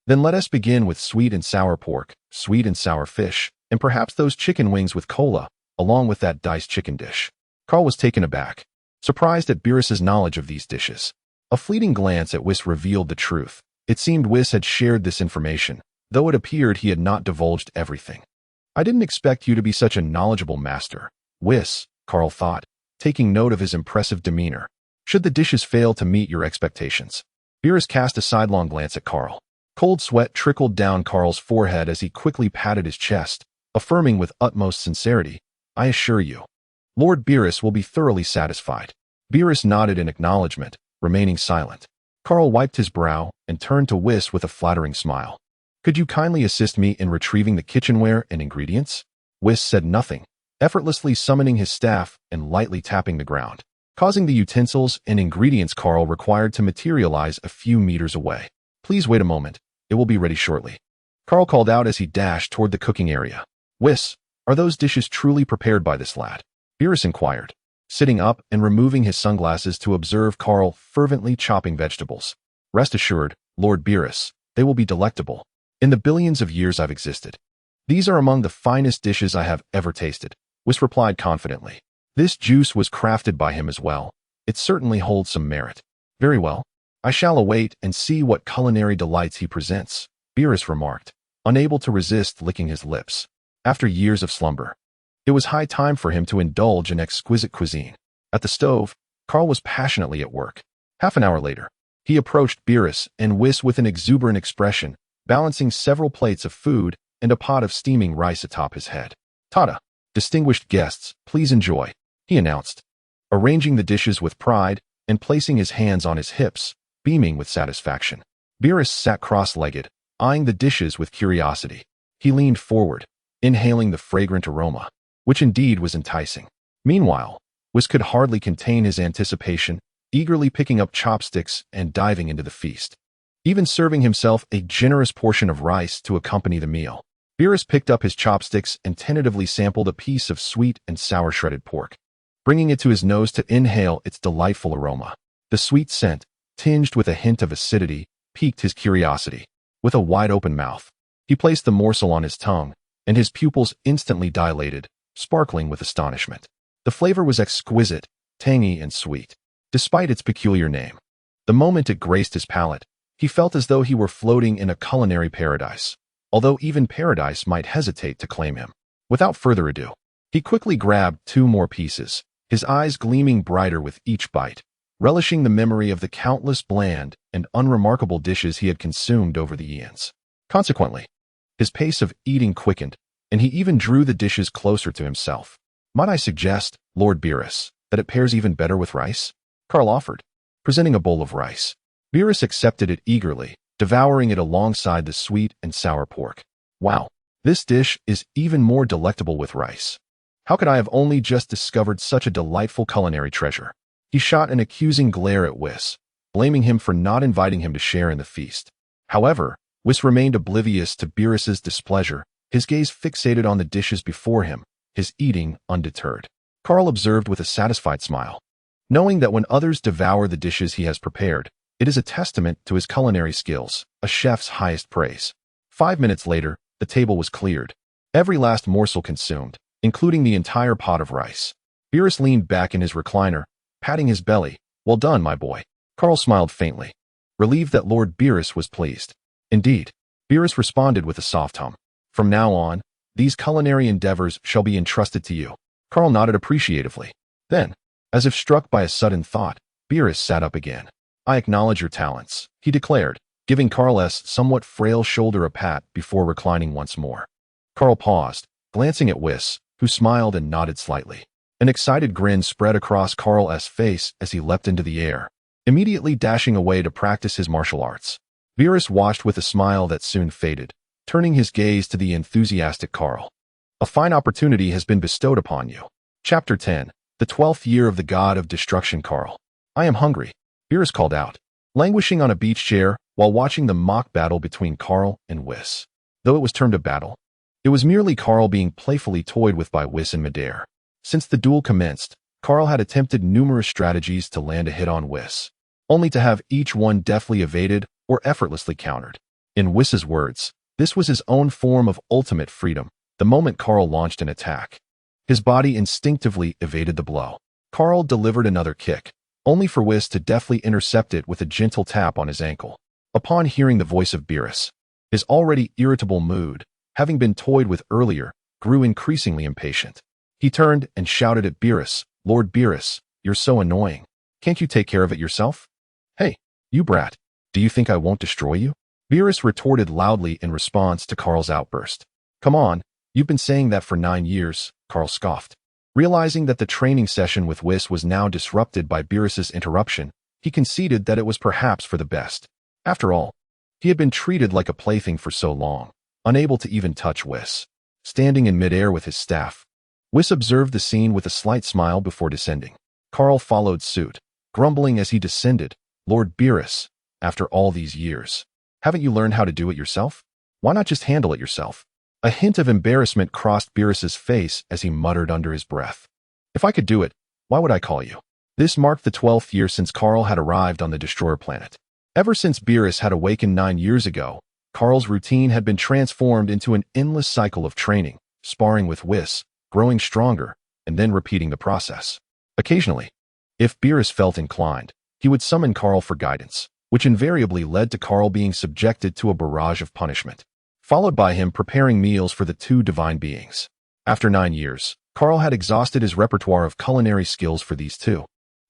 Then let us begin with sweet and sour pork, sweet and sour fish, and perhaps those chicken wings with cola, along with that diced chicken dish. Kaal was taken aback, surprised at Beerus's knowledge of these dishes. A fleeting glance at Whis revealed the truth. It seemed Whis had shared this information, though it appeared he had not divulged everything. I didn't expect you to be such a knowledgeable master, Whis, Kaal thought, taking note of his impressive demeanor. Should the dishes fail to meet your expectations? Beerus cast a sidelong glance at Kaal. Cold sweat trickled down Kaal's forehead as he quickly patted his chest, affirming with utmost sincerity, I assure you, Lord Beerus will be thoroughly satisfied. Beerus nodded in acknowledgement, remaining silent. Kaal wiped his brow and turned to Whis with a flattering smile. Could you kindly assist me in retrieving the kitchenware and ingredients? Whis said nothing, effortlessly summoning his staff and lightly tapping the ground, causing the utensils and ingredients Kaal required to materialize a few meters away. Please wait a moment, it will be ready shortly. Kaal called out as he dashed toward the cooking area. Whis, are those dishes truly prepared by this lad? Beerus inquired, sitting up and removing his sunglasses to observe Kaal fervently chopping vegetables. Rest assured, Lord Beerus, they will be delectable. In the billions of years I've existed, these are among the finest dishes I have ever tasted, Whis replied confidently. This juice was crafted by him as well. It certainly holds some merit. Very well. I shall await and see what culinary delights he presents, Beerus remarked, unable to resist licking his lips. After years of slumber, it was high time for him to indulge in exquisite cuisine. At the stove, Kaal was passionately at work. Half an hour later, he approached Beerus and Whis with an exuberant expression, balancing several plates of food and a pot of steaming rice atop his head. Tada! Distinguished guests, please enjoy, he announced, arranging the dishes with pride and placing his hands on his hips, beaming with satisfaction. Beerus sat cross-legged, eyeing the dishes with curiosity. He leaned forward, inhaling the fragrant aroma, which indeed was enticing. Meanwhile, Whis could hardly contain his anticipation, eagerly picking up chopsticks and diving into the feast, even serving himself a generous portion of rice to accompany the meal. Beerus picked up his chopsticks and tentatively sampled a piece of sweet and sour shredded pork, bringing it to his nose to inhale its delightful aroma. The sweet scent, tinged with a hint of acidity, piqued his curiosity. With a wide-open mouth, he placed the morsel on his tongue, and his pupils instantly dilated, sparkling with astonishment. The flavor was exquisite, tangy and sweet, despite its peculiar name. The moment it graced his palate, he felt as though he were floating in a culinary paradise, although even paradise might hesitate to claim him. Without further ado, he quickly grabbed 2 more pieces, his eyes gleaming brighter with each bite, relishing the memory of the countless bland and unremarkable dishes he had consumed over the eons. Consequently, his pace of eating quickened, and he even drew the dishes closer to himself. "Might I suggest, Lord Beerus, that it pairs even better with rice?" Kaal offered, presenting a bowl of rice. Beerus accepted it eagerly, devouring it alongside the sweet and sour pork. "Wow, this dish is even more delectable with rice. How could I have only just discovered such a delightful culinary treasure?" He shot an accusing glare at Whis, blaming him for not inviting him to share in the feast. However, Whis remained oblivious to Beerus's displeasure, his gaze fixated on the dishes before him, his eating undeterred. Kaal observed with a satisfied smile, knowing that when others devour the dishes he has prepared, it is a testament to his culinary skills, a chef's highest praise. 5 minutes later, the table was cleared, every last morsel consumed, including the entire pot of rice. Beerus leaned back in his recliner, patting his belly. "Well done, my boy." Kaal smiled faintly, relieved that Lord Beerus was pleased. "Indeed," Beerus responded with a soft hum. "From now on, these culinary endeavors shall be entrusted to you." Kaal nodded appreciatively. Then, as if struck by a sudden thought, Beerus sat up again. "I acknowledge your talents," he declared, giving Kaal's somewhat frail shoulder a pat before reclining once more. Kaal paused, glancing at Whis, who smiled and nodded slightly. An excited grin spread across Kaal's face as he leapt into the air, immediately dashing away to practice his martial arts. Beerus watched with a smile that soon faded, turning his gaze to the enthusiastic Kaal. "A fine opportunity has been bestowed upon you." Chapter 10. The 12th year of the God of Destruction. Kaal. "I am hungry," Beerus called out, languishing on a beach chair while watching the mock battle between Kaal and Whis. Though it was termed a battle, it was merely Kaal being playfully toyed with by Whis in midair. Since the duel commenced, Kaal had attempted numerous strategies to land a hit on Whis, only to have each one deftly evaded or effortlessly countered. In Whis's words, this was his own form of ultimate freedom. The moment Kaal launched an attack, his body instinctively evaded the blow. Kaal delivered another kick, only for Whis to deftly intercept it with a gentle tap on his ankle. Upon hearing the voice of Beerus, his already irritable mood, having been toyed with earlier, grew increasingly impatient. He turned and shouted at Beerus, "Lord Beerus, you're so annoying. Can't you take care of it yourself? Hey, you brat, do you think I won't destroy you?" Beerus retorted loudly in response to Kaal's outburst. "Come on, you've been saying that for 9 years, Kaal scoffed. Realizing that the training session with Whis was now disrupted by Beerus's interruption, he conceded that it was perhaps for the best. After all, he had been treated like a plaything for so long, unable to even touch Whis. Standing in midair with his staff, Whis observed the scene with a slight smile before descending. Kaal followed suit, grumbling as he descended, "Lord Beerus, after all these years, haven't you learned how to do it yourself? Why not just handle it yourself?" A hint of embarrassment crossed Beerus's face as he muttered under his breath, "If I could do it, why would I call you?" This marked the 12th year since Kaal had arrived on the Destroyer planet. Ever since Beerus had awakened 9 years ago, Kaal's routine had been transformed into an endless cycle of training, sparring with Whis, growing stronger, and then repeating the process. Occasionally, if Beerus felt inclined, he would summon Kaal for guidance, which invariably led to Kaal being subjected to a barrage of punishment, followed by him preparing meals for the 2 divine beings. After 9 years, Kaal had exhausted his repertoire of culinary skills for these 2,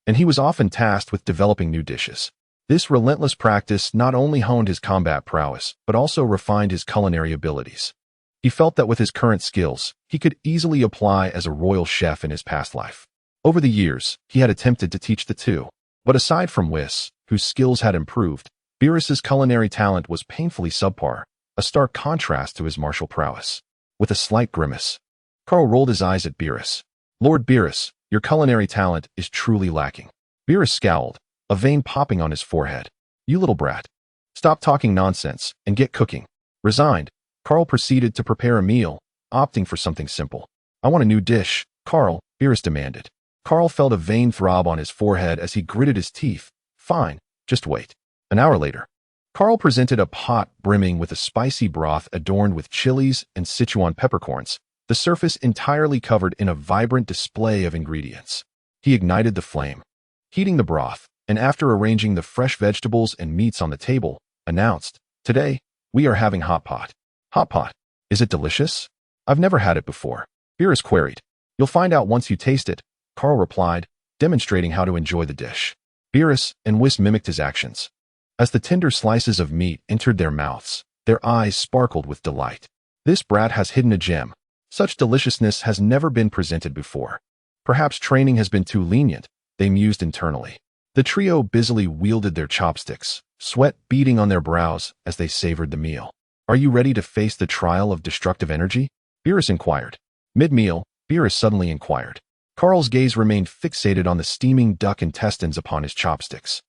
and he was often tasked with developing new dishes. This relentless practice not only honed his combat prowess, but also refined his culinary abilities. He felt that with his current skills, he could easily apply as a royal chef in his past life. Over the years, he had attempted to teach the 2, but aside from Whis, whose skills had improved, Beerus's culinary talent was painfully subpar, a stark contrast to his martial prowess. With a slight grimace, Kaal rolled his eyes at Beerus. "Lord Beerus, your culinary talent is truly lacking." Beerus scowled, a vein popping on his forehead. "You little brat. Stop talking nonsense and get cooking." Resigned, Kaal proceeded to prepare a meal, opting for something simple. "I want a new dish, Kaal," Beerus demanded. Kaal felt a vein throb on his forehead as he gritted his teeth. "Fine, just wait." An hour later, Kaal presented a pot brimming with a spicy broth adorned with chilies and Sichuan peppercorns, the surface entirely covered in a vibrant display of ingredients. He ignited the flame, heating the broth, and after arranging the fresh vegetables and meats on the table, announced, "Today, we are having hot pot." "Hot pot? Is it delicious? I've never had it before." Beerus queried. You'll find out once you taste it, Kaal replied, demonstrating how to enjoy the dish. Beerus and Whis mimicked his actions. As the tender slices of meat entered their mouths, their eyes sparkled with delight. This brat has hidden a gem. Such deliciousness has never been presented before. Perhaps training has been too lenient, they mused internally. The trio busily wielded their chopsticks, sweat beading on their brows as they savored the meal. Are you ready to face the trial of destructive energy? Beerus inquired. Mid-meal, Beerus suddenly inquired. Kaal's gaze remained fixated on the steaming duck intestines upon his chopsticks.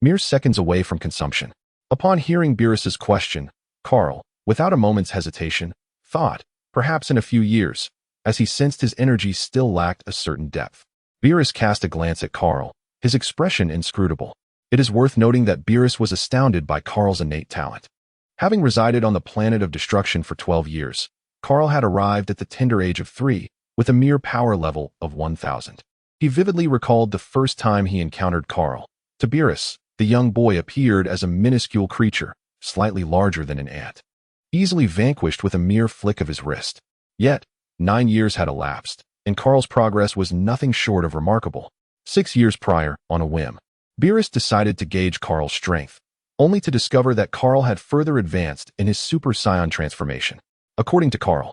Mere seconds away from consumption. Upon hearing Beerus's question, Kaal, without a moment's hesitation, thought, perhaps in a few years, as he sensed his energy still lacked a certain depth. Beerus cast a glance at Kaal, his expression inscrutable. It is worth noting that Beerus was astounded by Kaal's innate talent. Having resided on the planet of destruction for 12 years, Kaal had arrived at the tender age of 3, with a mere power level of 1,000. He vividly recalled the first time he encountered Kaal. To Beerus, the young boy appeared as a minuscule creature, slightly larger than an ant, easily vanquished with a mere flick of his wrist. Yet, 9 years had elapsed, and Kaal's progress was nothing short of remarkable. 6 years prior, on a whim, Beerus decided to gauge Kaal's strength, only to discover that Kaal had further advanced in his Super Saiyan transformation. According to Kaal,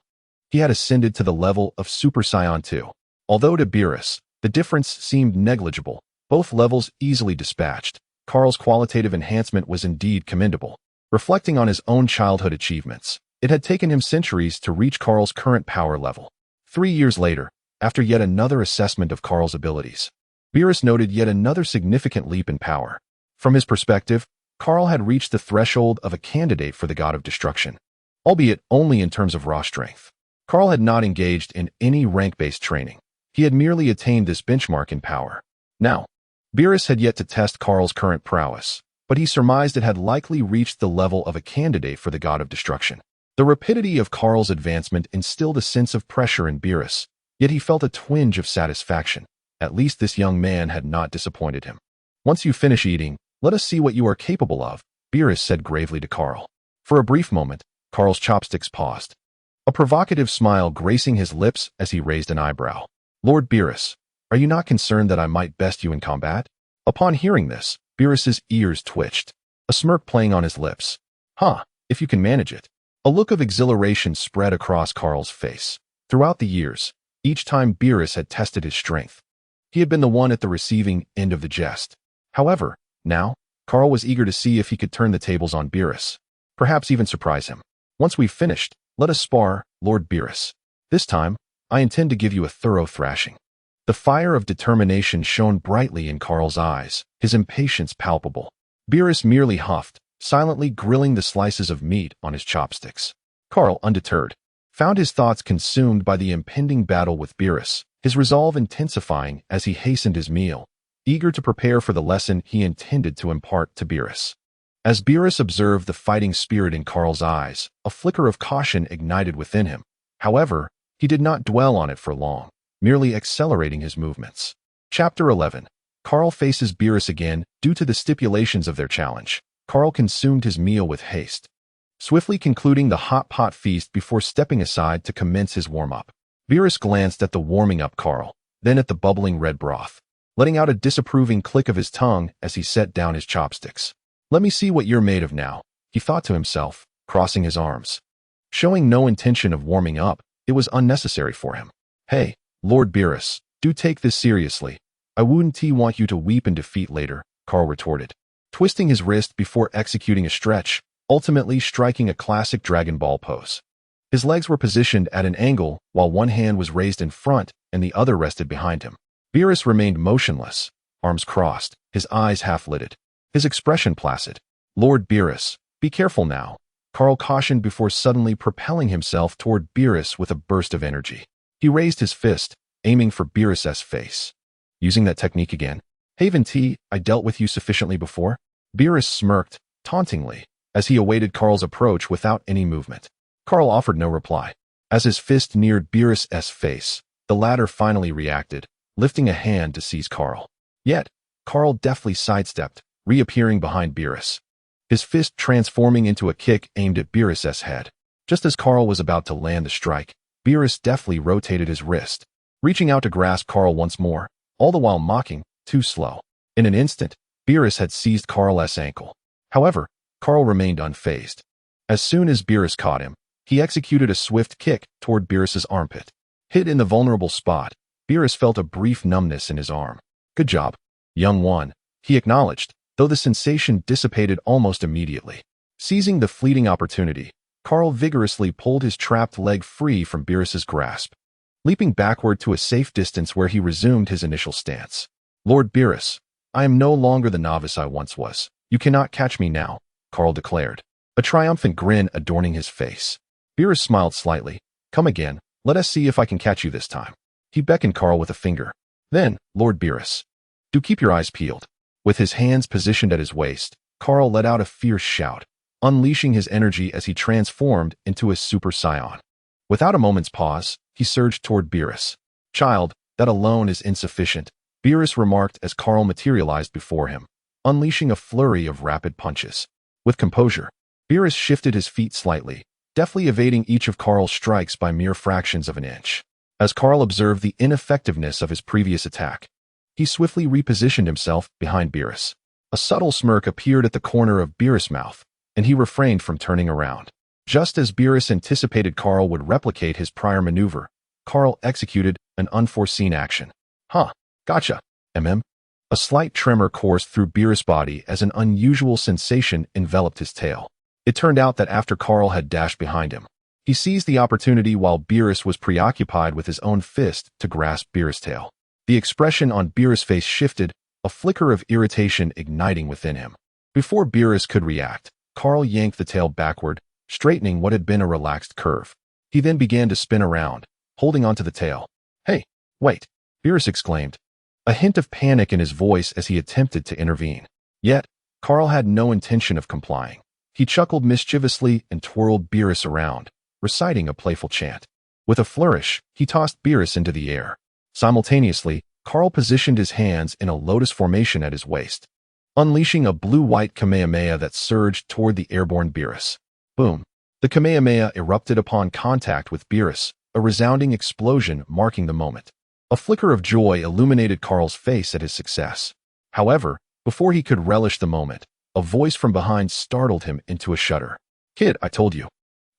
he had ascended to the level of Super Saiyan 2. Although to Beerus, the difference seemed negligible, both levels easily dispatched. Kaal's qualitative enhancement was indeed commendable. Reflecting on his own childhood achievements, it had taken him centuries to reach Kaal's current power level. 3 years later, after yet another assessment of Kaal's abilities, Beerus noted yet another significant leap in power. From his perspective, Kaal had reached the threshold of a candidate for the god of destruction, albeit only in terms of raw strength. Kaal had not engaged in any rank-based training. He had merely attained this benchmark in power. Now, Beerus had yet to test Kaal's current prowess, but he surmised it had likely reached the level of a candidate for the god of destruction. The rapidity of Kaal's advancement instilled a sense of pressure in Beerus, yet he felt a twinge of satisfaction. At least this young man had not disappointed him. Once you finish eating, let us see what you are capable of, Beerus said gravely to Kaal. For a brief moment, Kaal's chopsticks paused, a provocative smile gracing his lips as he raised an eyebrow. Lord Beerus, are you not concerned that I might best you in combat? Upon hearing this, Beerus's ears twitched, a smirk playing on his lips. If you can manage it. A look of exhilaration spread across Kaal's face. Throughout the years, each time Beerus had tested his strength, he had been the one at the receiving end of the jest. However, now, Kaal was eager to see if he could turn the tables on Beerus, perhaps even surprise him. Once we've finished, let us spar, Lord Beerus. This time, I intend to give you a thorough thrashing. The fire of determination shone brightly in Kaal's eyes, his impatience palpable. Beerus merely huffed, silently grilling the slices of meat on his chopsticks. Kaal, undeterred, found his thoughts consumed by the impending battle with Beerus, his resolve intensifying as he hastened his meal, eager to prepare for the lesson he intended to impart to Beerus. As Beerus observed the fighting spirit in Kaal's eyes, a flicker of caution ignited within him. However, he did not dwell on it for long, merely accelerating his movements. Chapter 11. Kaal faces Beerus again. Due to the stipulations of their challenge, Kaal consumed his meal with haste, swiftly concluding the hot pot feast before stepping aside to commence his warm-up. Beerus glanced at the warming-up Kaal, then at the bubbling red broth, letting out a disapproving click of his tongue as he set down his chopsticks. Let me see what you're made of now, he thought to himself, crossing his arms. Showing no intention of warming up, it was unnecessary for him. Hey, Lord Beerus, do take this seriously. I wouldn't want you to weep in defeat later, Kaal retorted, twisting his wrist before executing a stretch, ultimately striking a classic Dragon Ball pose. His legs were positioned at an angle while one hand was raised in front and the other rested behind him. Beerus remained motionless, arms crossed, his eyes half-lidded, his expression placid. Lord Beerus, be careful now, Kaal cautioned before suddenly propelling himself toward Beerus with a burst of energy. He raised his fist, aiming for Beerus's face. Using that technique again? Haven't I dealt with you sufficiently before? Beerus smirked, tauntingly, as he awaited Kaal's approach without any movement. Kaal offered no reply. As his fist neared Beerus's face, the latter finally reacted, lifting a hand to seize Kaal. Yet, Kaal deftly sidestepped, reappearing behind Beerus, his fist transforming into a kick aimed at Beerus's head. Just as Kaal was about to land the strike, Beerus deftly rotated his wrist, reaching out to grasp Kaal once more, all the while mocking, "Too slow." In an instant, Beerus had seized Kaal's ankle. However, Kaal remained unfazed. As soon as Beerus caught him, he executed a swift kick toward Beerus's armpit. Hit in the vulnerable spot, Beerus felt a brief numbness in his arm. "Good job, young one," he acknowledged, though the sensation dissipated almost immediately. Seizing the fleeting opportunity, Kaal vigorously pulled his trapped leg free from Beerus's grasp, leaping backward to a safe distance where he resumed his initial stance. "Lord Beerus, I am no longer the novice I once was. You cannot catch me now," Kaal declared, a triumphant grin adorning his face. Beerus smiled slightly. "Come again, let us see if I can catch you this time." He beckoned Kaal with a finger. "Then, Lord Beerus, do keep your eyes peeled." With his hands positioned at his waist, Kaal let out a fierce shout, unleashing his energy as he transformed into a super scion. Without a moment's pause, he surged toward Beerus. "Child, that alone is insufficient," Beerus remarked as Kaal materialized before him, unleashing a flurry of rapid punches. With composure, Beerus shifted his feet slightly, deftly evading each of Kaal's strikes by mere fractions of an inch. As Kaal observed the ineffectiveness of his previous attack, he swiftly repositioned himself behind Beerus. A subtle smirk appeared at the corner of Beerus' mouth, and he refrained from turning around. Just as Beerus anticipated Kaal would replicate his prior maneuver, Kaal executed an unforeseen action. "Huh, gotcha, mm." A slight tremor coursed through Beerus' body as an unusual sensation enveloped his tail. It turned out that after Kaal had dashed behind him, he seized the opportunity while Beerus was preoccupied with his own fist to grasp Beerus' tail. The expression on Beerus' face shifted, a flicker of irritation igniting within him. Before Beerus could react, Kaal yanked the tail backward, straightening what had been a relaxed curve. He then began to spin around, holding onto the tail. "Hey, wait," Beerus exclaimed, a hint of panic in his voice as he attempted to intervene. Yet, Kaal had no intention of complying. He chuckled mischievously and twirled Beerus around, reciting a playful chant. With a flourish, he tossed Beerus into the air. Simultaneously, Kaal positioned his hands in a lotus formation at his waist, unleashing a blue-white Kamehameha that surged toward the airborne Beerus. Boom! The Kamehameha erupted upon contact with Beerus, a resounding explosion marking the moment. A flicker of joy illuminated Kaal's face at his success. However, before he could relish the moment, a voice from behind startled him into a shudder. "Kid, I told you.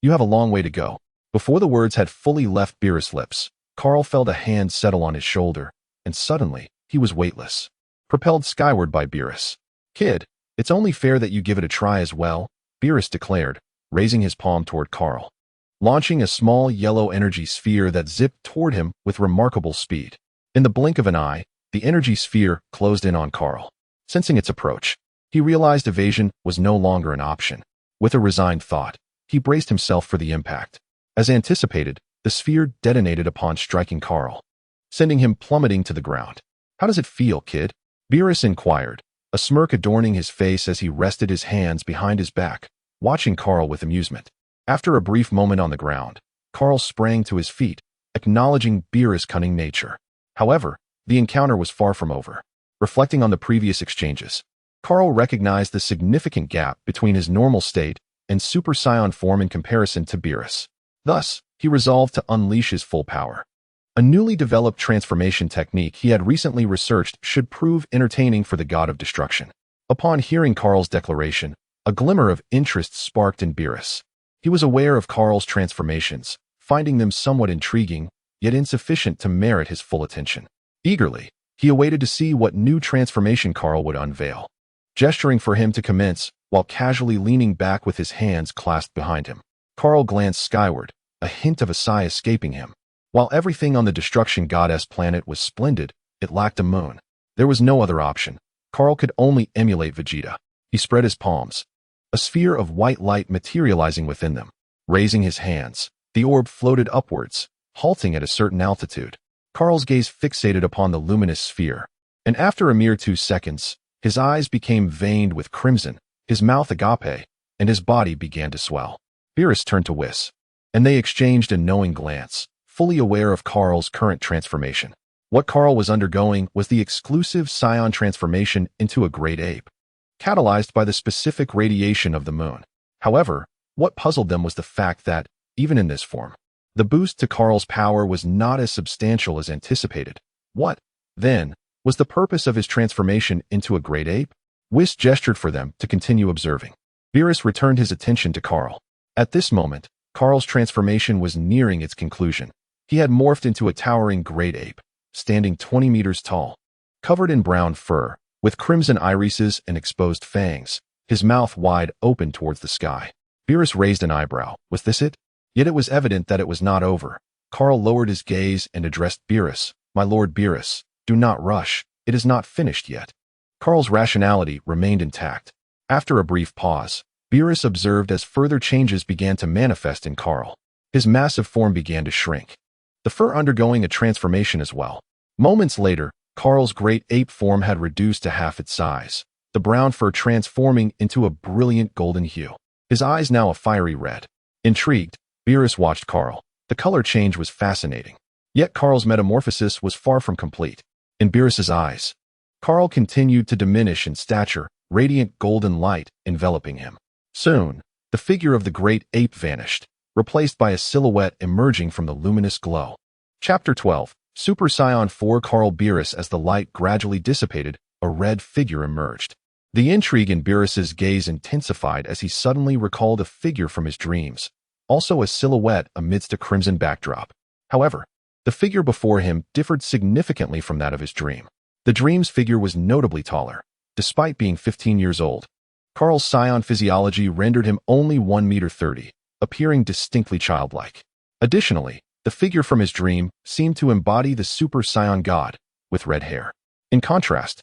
You have a long way to go." Before the words had fully left Beerus' lips, Kaal felt a hand settle on his shoulder, and suddenly, he was weightless, propelled skyward by Beerus. "Kid, it's only fair that you give it a try as well," Beerus declared, raising his palm toward Kaal, launching a small yellow energy sphere that zipped toward him with remarkable speed. In the blink of an eye, the energy sphere closed in on Kaal. Sensing its approach, he realized evasion was no longer an option. With a resigned thought, he braced himself for the impact. As anticipated, the sphere detonated upon striking Kaal, sending him plummeting to the ground. "How does it feel, kid?" Beerus inquired, a smirk adorning his face as he rested his hands behind his back, watching Kaal with amusement. After a brief moment on the ground, Kaal sprang to his feet, acknowledging Beerus' cunning nature. However, the encounter was far from over. Reflecting on the previous exchanges, Kaal recognized the significant gap between his normal state and Super Saiyan form in comparison to Beerus. Thus, he resolved to unleash his full power. A newly developed transformation technique he had recently researched should prove entertaining for the god of destruction. Upon hearing Kaal's declaration, a glimmer of interest sparked in Beerus. He was aware of Kaal's transformations, finding them somewhat intriguing, yet insufficient to merit his full attention. Eagerly, he awaited to see what new transformation Kaal would unveil. Gesturing for him to commence, while casually leaning back with his hands clasped behind him, Kaal glanced skyward, a hint of a sigh escaping him. While everything on the destruction goddess planet was splendid, it lacked a moon. There was no other option. Kaal could only emulate Vegeta. He spread his palms, a sphere of white light materializing within them. Raising his hands, the orb floated upwards, halting at a certain altitude. Kaal's gaze fixated upon the luminous sphere, and after a mere 2 seconds, his eyes became veined with crimson, his mouth agape, and his body began to swell. Beerus turned to Whis, and they exchanged a knowing glance, fully aware of Kaal's current transformation. What Kaal was undergoing was the exclusive scion transformation into a great ape, catalyzed by the specific radiation of the moon. However, what puzzled them was the fact that, even in this form, The boost to Kahl's power was not as substantial as anticipated. What, then, was the purpose of his transformation into a great ape? Whis gestured for them to continue observing. Beerus returned his attention to Kahl. At this moment, Kahl's transformation was nearing its conclusion. He had morphed into a towering great ape, standing 20 meters tall. Covered in brown fur, with crimson irises and exposed fangs, his mouth wide open towards the sky. Beerus raised an eyebrow. Was this it? Yet it was evident that it was not over. Kahl lowered his gaze and addressed Beerus. My lord Beerus, do not rush. It is not finished yet. Kahl's rationality remained intact. After a brief pause, Beerus observed as further changes began to manifest in Kahl. His massive form began to shrink, the fur undergoing a transformation as well. Moments later, Kahl's great ape form had reduced to half its size, the brown fur transforming into a brilliant golden hue. His eyes now a fiery red. Intrigued, Beerus watched Kahl. The color change was fascinating. Yet Kahl's metamorphosis was far from complete. In Beerus's eyes, Kahl continued to diminish in stature, radiant golden light enveloping him. Soon, the figure of the great ape vanished, replaced by a silhouette emerging from the luminous glow. Chapter 12. Super Saiyan 4 Kahl Beerus. As the light gradually dissipated, a red figure emerged. The intrigue in Beerus's gaze intensified as he suddenly recalled a figure from his dreams, also a silhouette amidst a crimson backdrop. However, the figure before him differed significantly from that of his dream. The dream's figure was notably taller, despite being 15 years old. Kahl's scion physiology rendered him only 1.30 meters, appearing distinctly childlike. Additionally, the figure from his dream seemed to embody the Super Saiyan god, with red hair. In contrast,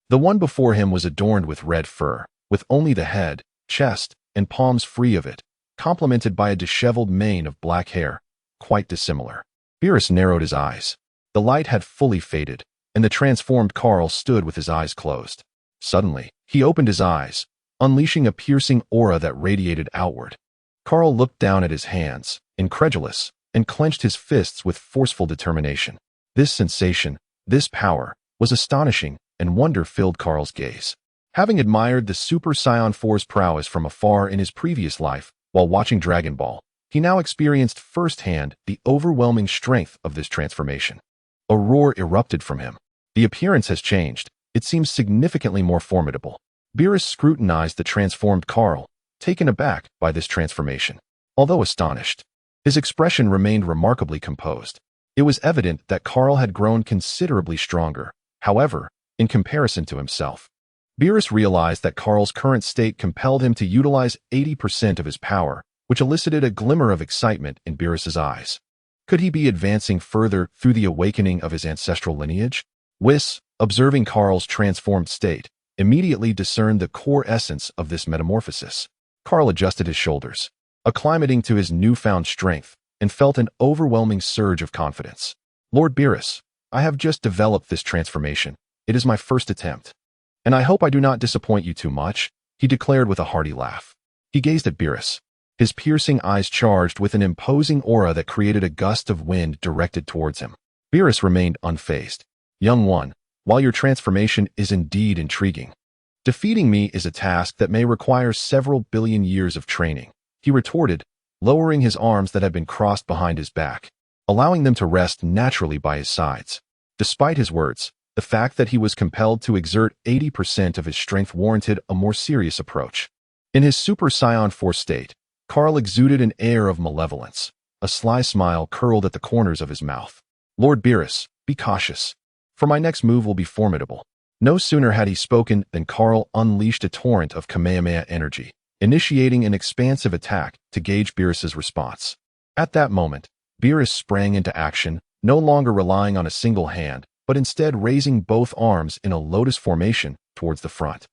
the one before him was adorned with red fur, with only the head, chest, and palms free of it, complemented by a disheveled mane of black hair, quite dissimilar. Beerus narrowed his eyes. The light had fully faded, and the transformed Kahl stood with his eyes closed. Suddenly, he opened his eyes, unleashing a piercing aura that radiated outward. Kahl looked down at his hands, incredulous, and clenched his fists with forceful determination. This sensation, this power, was astonishing, and wonder filled Kahl's gaze. Having admired the Super Saiyan 4's prowess from afar in his previous life, while watching Dragon Ball, he now experienced firsthand the overwhelming strength of this transformation. A roar erupted from him. The appearance has changed. It seems significantly more formidable. Beerus scrutinized the transformed Kahl, taken aback by this transformation. Although astonished, his expression remained remarkably composed. It was evident that Kahl had grown considerably stronger, however, in comparison to himself. Beerus realized that Kahl's current state compelled him to utilize 80% of his power, which elicited a glimmer of excitement in Beerus's eyes. Could he be advancing further through the awakening of his ancestral lineage? Whis, observing Kahl's transformed state, immediately discerned the core essence of this metamorphosis. Kahl adjusted his shoulders, acclimating to his newfound strength, and felt an overwhelming surge of confidence. Lord Beerus, I have just developed this transformation. It is my first attempt. And I hope I do not disappoint you too much, he declared with a hearty laugh. He gazed at Beerus, his piercing eyes charged with an imposing aura that created a gust of wind directed towards him. Beerus remained unfazed. Young one, while your transformation is indeed intriguing, defeating me is a task that may require several billion years of training, he retorted, lowering his arms that had been crossed behind his back, allowing them to rest naturally by his sides. Despite his words, the fact that he was compelled to exert 80% of his strength warranted a more serious approach. In his Super Saiyan 4 state, Kahl exuded an air of malevolence. A sly smile curled at the corners of his mouth. Lord Beerus, be cautious, for my next move will be formidable. No sooner had he spoken than Kahl unleashed a torrent of Kamehameha energy, initiating an expansive attack to gauge Beerus's response. At that moment, Beerus sprang into action, no longer relying on a single hand, but instead raising both arms in a lotus formation towards the front.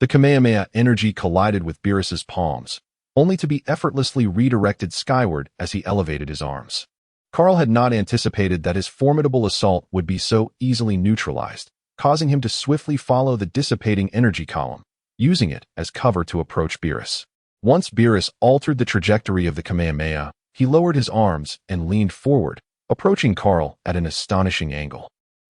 The Kamehameha energy collided with Beerus's palms, only to be effortlessly redirected skyward as he elevated his arms. Kahl had not anticipated that his formidable assault would be so easily neutralized, causing him to swiftly follow the dissipating energy column, using it as cover to approach Beerus. Once Beerus altered the trajectory of the Kamehameha, he lowered his arms and leaned forward, approaching Kahl at an astonishing angle,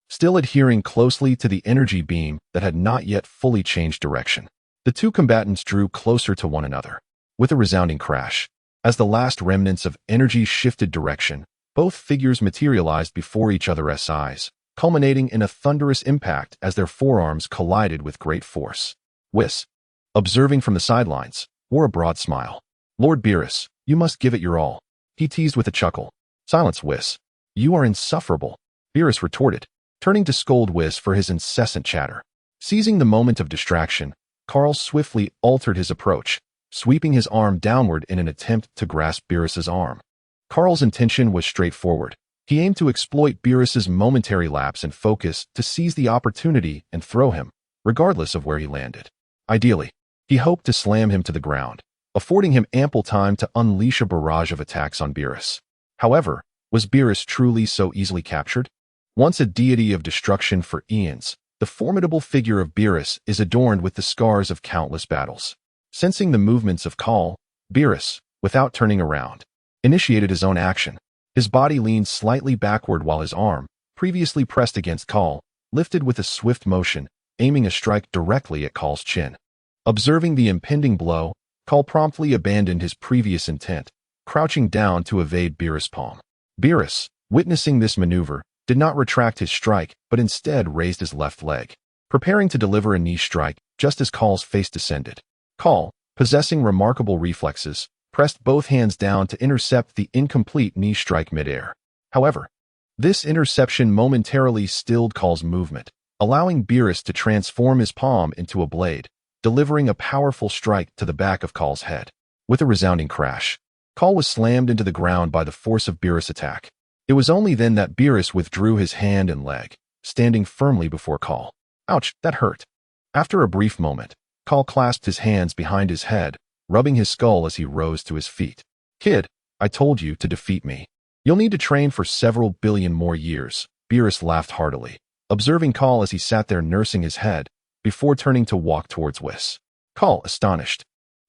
still adhering closely to the energy beam that had not yet fully changed direction. The two combatants drew closer to one another. With a resounding crash, as the last remnants of energy shifted direction, Both figures materialized before each other's eyes, culminating in a thunderous impact as their forearms collided with great force. Whis, observing from the sidelines, wore a broad smile. "Lord Beerus, you must give it your all," he teased with a chuckle. "Silence, Whis. You are insufferable," Beerus retorted, turning to scold Whis for his incessant chatter. Seizing the moment of distraction, Kaal swiftly altered his approach, sweeping his arm downward in an attempt to grasp Beerus's arm. Kaal's intention was straightforward. He aimed to exploit Beerus's momentary lapse in focus to seize the opportunity and throw him, regardless of where he landed. Ideally, he hoped to slam him to the ground, affording him ample time to unleash a barrage of attacks on Beerus. However, was Beerus truly so easily captured? Once a deity of destruction for eons, the formidable figure of Beerus is adorned with the scars of countless battles. Sensing the movements of Kaal, Beerus, without turning around, initiated his own action. His body leaned slightly backward while his arm, previously pressed against Kaal, lifted with a swift motion, aiming a strike directly at Kaal's chin. Observing the impending blow, Kaal promptly abandoned his previous intent, crouching down to evade Beerus' palm. Beerus, witnessing this maneuver, did not retract his strike but instead raised his left leg, preparing to deliver a knee strike just as Kaal's face descended. Kaal, possessing remarkable reflexes, pressed both hands down to intercept the incomplete knee strike midair. However, this interception momentarily stilled Kaal's movement, allowing Beerus to transform his palm into a blade, delivering a powerful strike to the back of Kaal's head. With a resounding crash, Kaal was slammed into the ground by the force of Beerus' attack. It was only then that Beerus withdrew his hand and leg, standing firmly before Kaal. "Ouch, that hurt." After a brief moment, Kaal clasped his hands behind his head, rubbing his skull as he rose to his feet. "Kid, I told you to defeat me. You'll need to train for several billion more years," Beerus laughed heartily, observing Kaal as he sat there nursing his head, before turning to walk towards Whis. Kaal, astonished,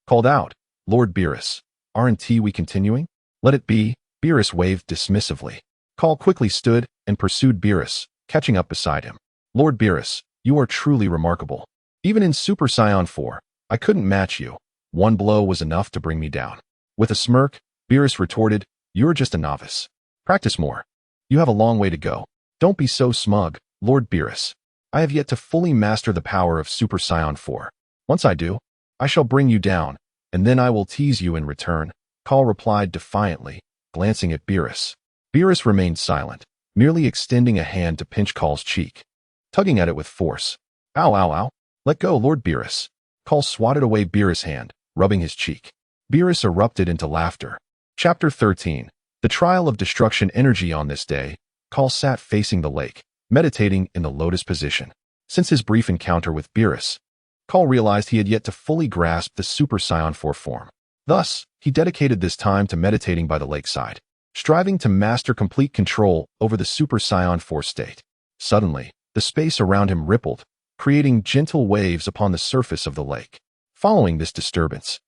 called out, "Lord Beerus, aren't we continuing?" "Let it be," Beerus waved dismissively. Kaal quickly stood and pursued Beerus, catching up beside him. "Lord Beerus, you are truly remarkable. Even in Super Saiyan 4, I couldn't match you. One blow was enough to bring me down." With a smirk, Beerus retorted, "You're just a novice. Practice more. You have a long way to go. Don't be so smug, Lord Beerus. I have yet to fully master the power of Super Saiyan 4. Once I do, I shall bring you down, and then I will tease you in return," Kaal replied defiantly, glancing at Beerus. Beerus remained silent, merely extending a hand to pinch Kaal's cheek, tugging at it with force. "Ow, ow, ow. Let go, Lord Beerus." Kaal swatted away Beerus' hand, rubbing his cheek. Beerus erupted into laughter. Chapter 13. The Trial of Destruction Energy. On this day, Kaal sat facing the lake, meditating in the lotus position. Since his brief encounter with Beerus, Kaal realized he had yet to fully grasp the Super Saiyan 4 form. Thus, he dedicated this time to meditating by the lakeside, striving to master complete control over the Super Saiyan 4 state. Suddenly, the space around him rippled, creating gentle waves upon the surface of the lake. Following this disturbance,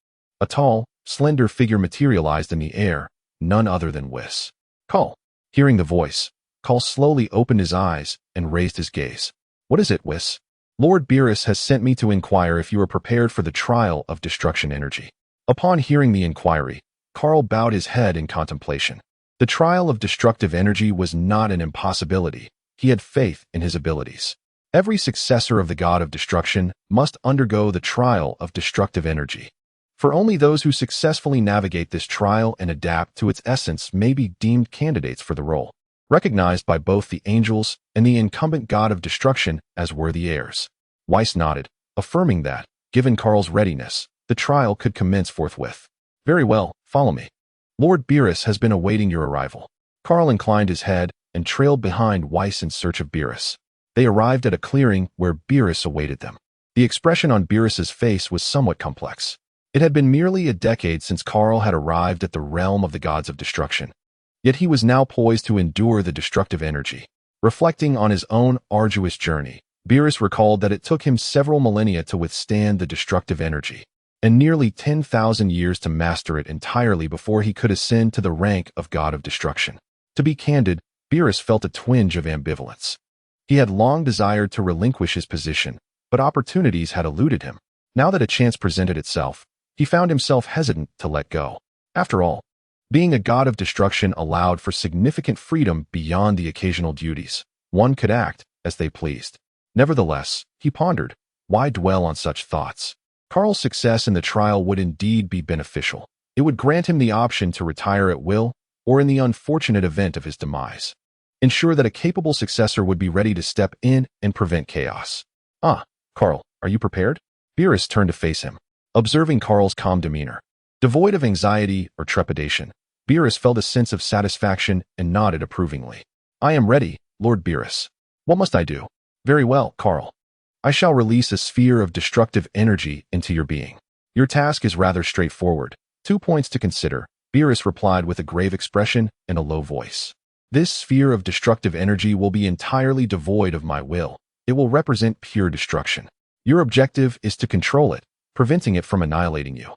a tall, slender figure materialized in the air, none other than Whis. "Kaal." Hearing the voice, Kaal slowly opened his eyes and raised his gaze. "What is it, Whis?" "Lord Beerus has sent me to inquire if you are prepared for the trial of destruction energy." Upon hearing the inquiry, Kaal bowed his head in contemplation. The trial of destructive energy was not an impossibility. He had faith in his abilities. Every successor of the god of destruction must undergo the trial of destructive energy. For only those who successfully navigate this trial and adapt to its essence may be deemed candidates for the role, recognized by both the angels and the incumbent god of destruction as worthy heirs. Whis nodded, affirming that, given Kaal's readiness, the trial could commence forthwith. "Very well, follow me. Lord Beerus has been awaiting your arrival." Kaal inclined his head and trailed behind Whis in search of Beerus. They arrived at a clearing where Beerus awaited them. The expression on Beerus's face was somewhat complex. It had been merely a decade since Kaal had arrived at the realm of the gods of destruction. Yet he was now poised to endure the destructive energy. Reflecting on his own arduous journey, Beerus recalled that it took him several millennia to withstand the destructive energy, and nearly 10,000 years to master it entirely before he could ascend to the rank of god of destruction. To be candid, Beerus felt a twinge of ambivalence. He had long desired to relinquish his position, but opportunities had eluded him. Now that a chance presented itself, he found himself hesitant to let go. After all, Being a god of destruction allowed for significant freedom beyond the occasional duties. One could act as they pleased. Nevertheless, he pondered, why dwell on such thoughts? Kahl's success in the trial would indeed be beneficial. It would grant him the option to retire at will, or in the unfortunate event of his demise, ensure that a capable successor would be ready to step in and prevent chaos. Kahl, are you prepared? Beerus turned to face him, observing Kahl's calm demeanor. Devoid of anxiety or trepidation, Beerus felt a sense of satisfaction and nodded approvingly. I am ready, Lord Beerus. What must I do? Very well, Kahl. I shall release a sphere of destructive energy into your being. Your task is rather straightforward. 2 points to consider, Beerus replied with a grave expression and a low voice. This sphere of destructive energy will be entirely devoid of my will. It will represent pure destruction. Your objective is to control it, preventing it from annihilating you,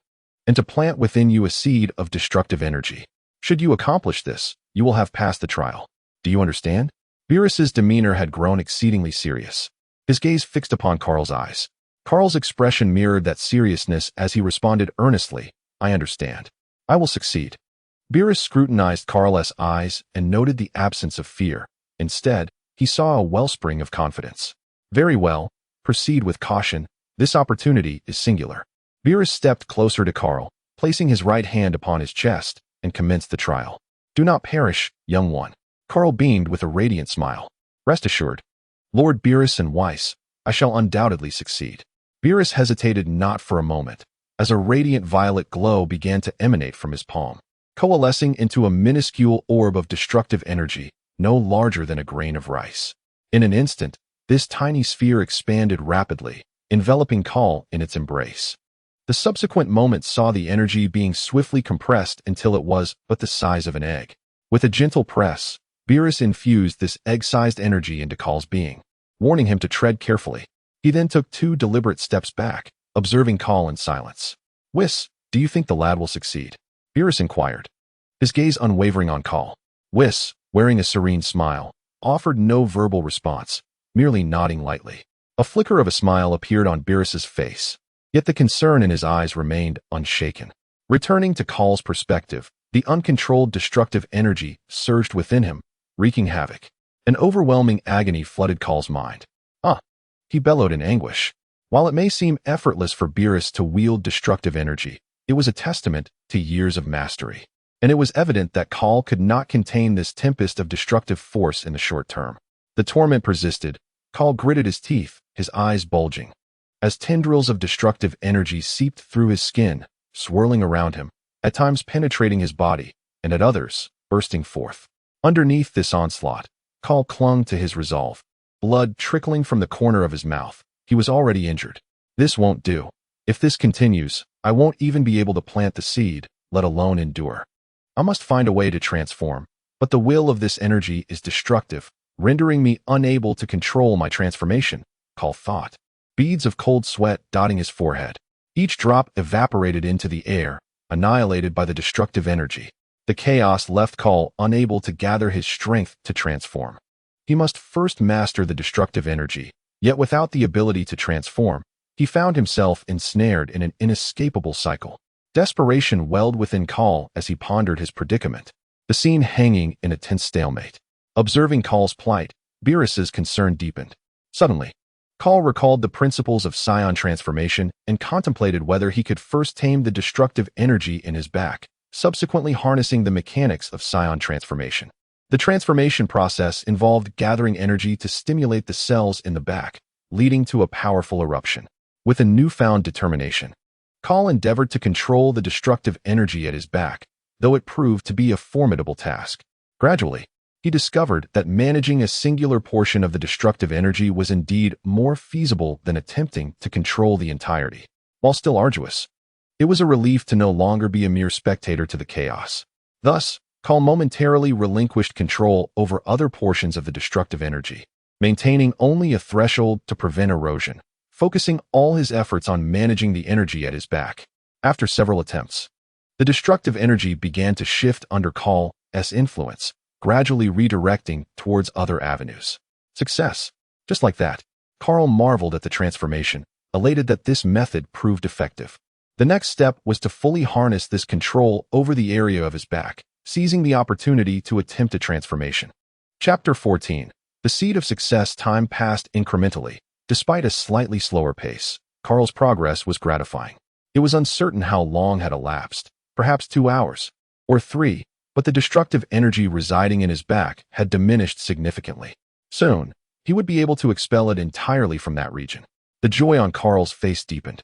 and to plant within you a seed of destructive energy. Should you accomplish this, you will have passed the trial. Do you understand? Beerus's demeanor had grown exceedingly serious. His gaze fixed upon Kahl's eyes. Kahl's expression mirrored that seriousness as he responded earnestly, I understand. I will succeed. Beerus scrutinized Kahl's eyes and noted the absence of fear. Instead, he saw a wellspring of confidence. Very well, proceed with caution. This opportunity is singular. Beerus stepped closer to Kahl, placing his right hand upon his chest, and commenced the trial. Do not perish, young one. Kahl beamed with a radiant smile. Rest assured, Lord Beerus and Whis, I shall undoubtedly succeed. Beerus hesitated not for a moment, as a radiant violet glow began to emanate from his palm, coalescing into a minuscule orb of destructive energy, no larger than a grain of rice. In an instant, this tiny sphere expanded rapidly, enveloping Kahl in its embrace. The subsequent moments saw the energy being swiftly compressed until it was but the size of an egg. With a gentle press, Beerus infused this egg-sized energy into Kahl's being, warning him to tread carefully. He then took 2 deliberate steps back, observing Kahl in silence. Whis, do you think the lad will succeed? Beerus inquired, his gaze unwavering on Kahl. Whis, wearing a serene smile, offered no verbal response, merely nodding lightly. A flicker of a smile appeared on Beerus's face, yet the concern in his eyes remained unshaken. Returning to Kahl's perspective, the uncontrolled destructive energy surged within him, wreaking havoc. An overwhelming agony flooded Kahl's mind. He bellowed in anguish. While it may seem effortless for Beerus to wield destructive energy, it was a testament to years of mastery. And it was evident that Kahl could not contain this tempest of destructive force in the short term. The torment persisted. Kahl gritted his teeth, his eyes bulging, as tendrils of destructive energy seeped through his skin, swirling around him, at times penetrating his body, and at others, bursting forth. Underneath this onslaught, Kahl clung to his resolve, blood trickling from the corner of his mouth. He was already injured. This won't do. If this continues, I won't even be able to plant the seed, let alone endure. I must find a way to transform, but the will of this energy is destructive, rendering me unable to control my transformation, Kahl thought. Beads of cold sweat dotting his forehead. Each drop evaporated into the air, annihilated by the destructive energy. The chaos left Kahl unable to gather his strength to transform. He must first master the destructive energy, yet without the ability to transform, he found himself ensnared in an inescapable cycle. Desperation welled within Kahl as he pondered his predicament, the scene hanging in a tense stalemate. Observing Kahl's plight, Beerus's concern deepened. Suddenly, Kahl recalled the principles of scion transformation and contemplated whether he could first tame the destructive energy in his back, subsequently harnessing the mechanics of scion transformation. The transformation process involved gathering energy to stimulate the cells in the back, leading to a powerful eruption. With a newfound determination, Kahl endeavored to control the destructive energy at his back, though it proved to be a formidable task. Gradually, he discovered that managing a singular portion of the destructive energy was indeed more feasible than attempting to control the entirety. While still arduous, it was a relief to no longer be a mere spectator to the chaos. Thus, Kahl momentarily relinquished control over other portions of the destructive energy, maintaining only a threshold to prevent erosion, focusing all his efforts on managing the energy at his back. After several attempts, the destructive energy began to shift under Kahl's influence, gradually redirecting towards other avenues. Success. Just like that, Kahl marveled at the transformation, elated that this method proved effective. The next step was to fully harness this control over the area of his back, seizing the opportunity to attempt a transformation. Chapter 14. The Seed of Success. Time passed incrementally. Despite a slightly slower pace, Kahl's progress was gratifying. It was uncertain how long had elapsed, perhaps 2 hours, or 3, but the destructive energy residing in his back had diminished significantly. Soon, he would be able to expel it entirely from that region. The joy on Kahl's face deepened.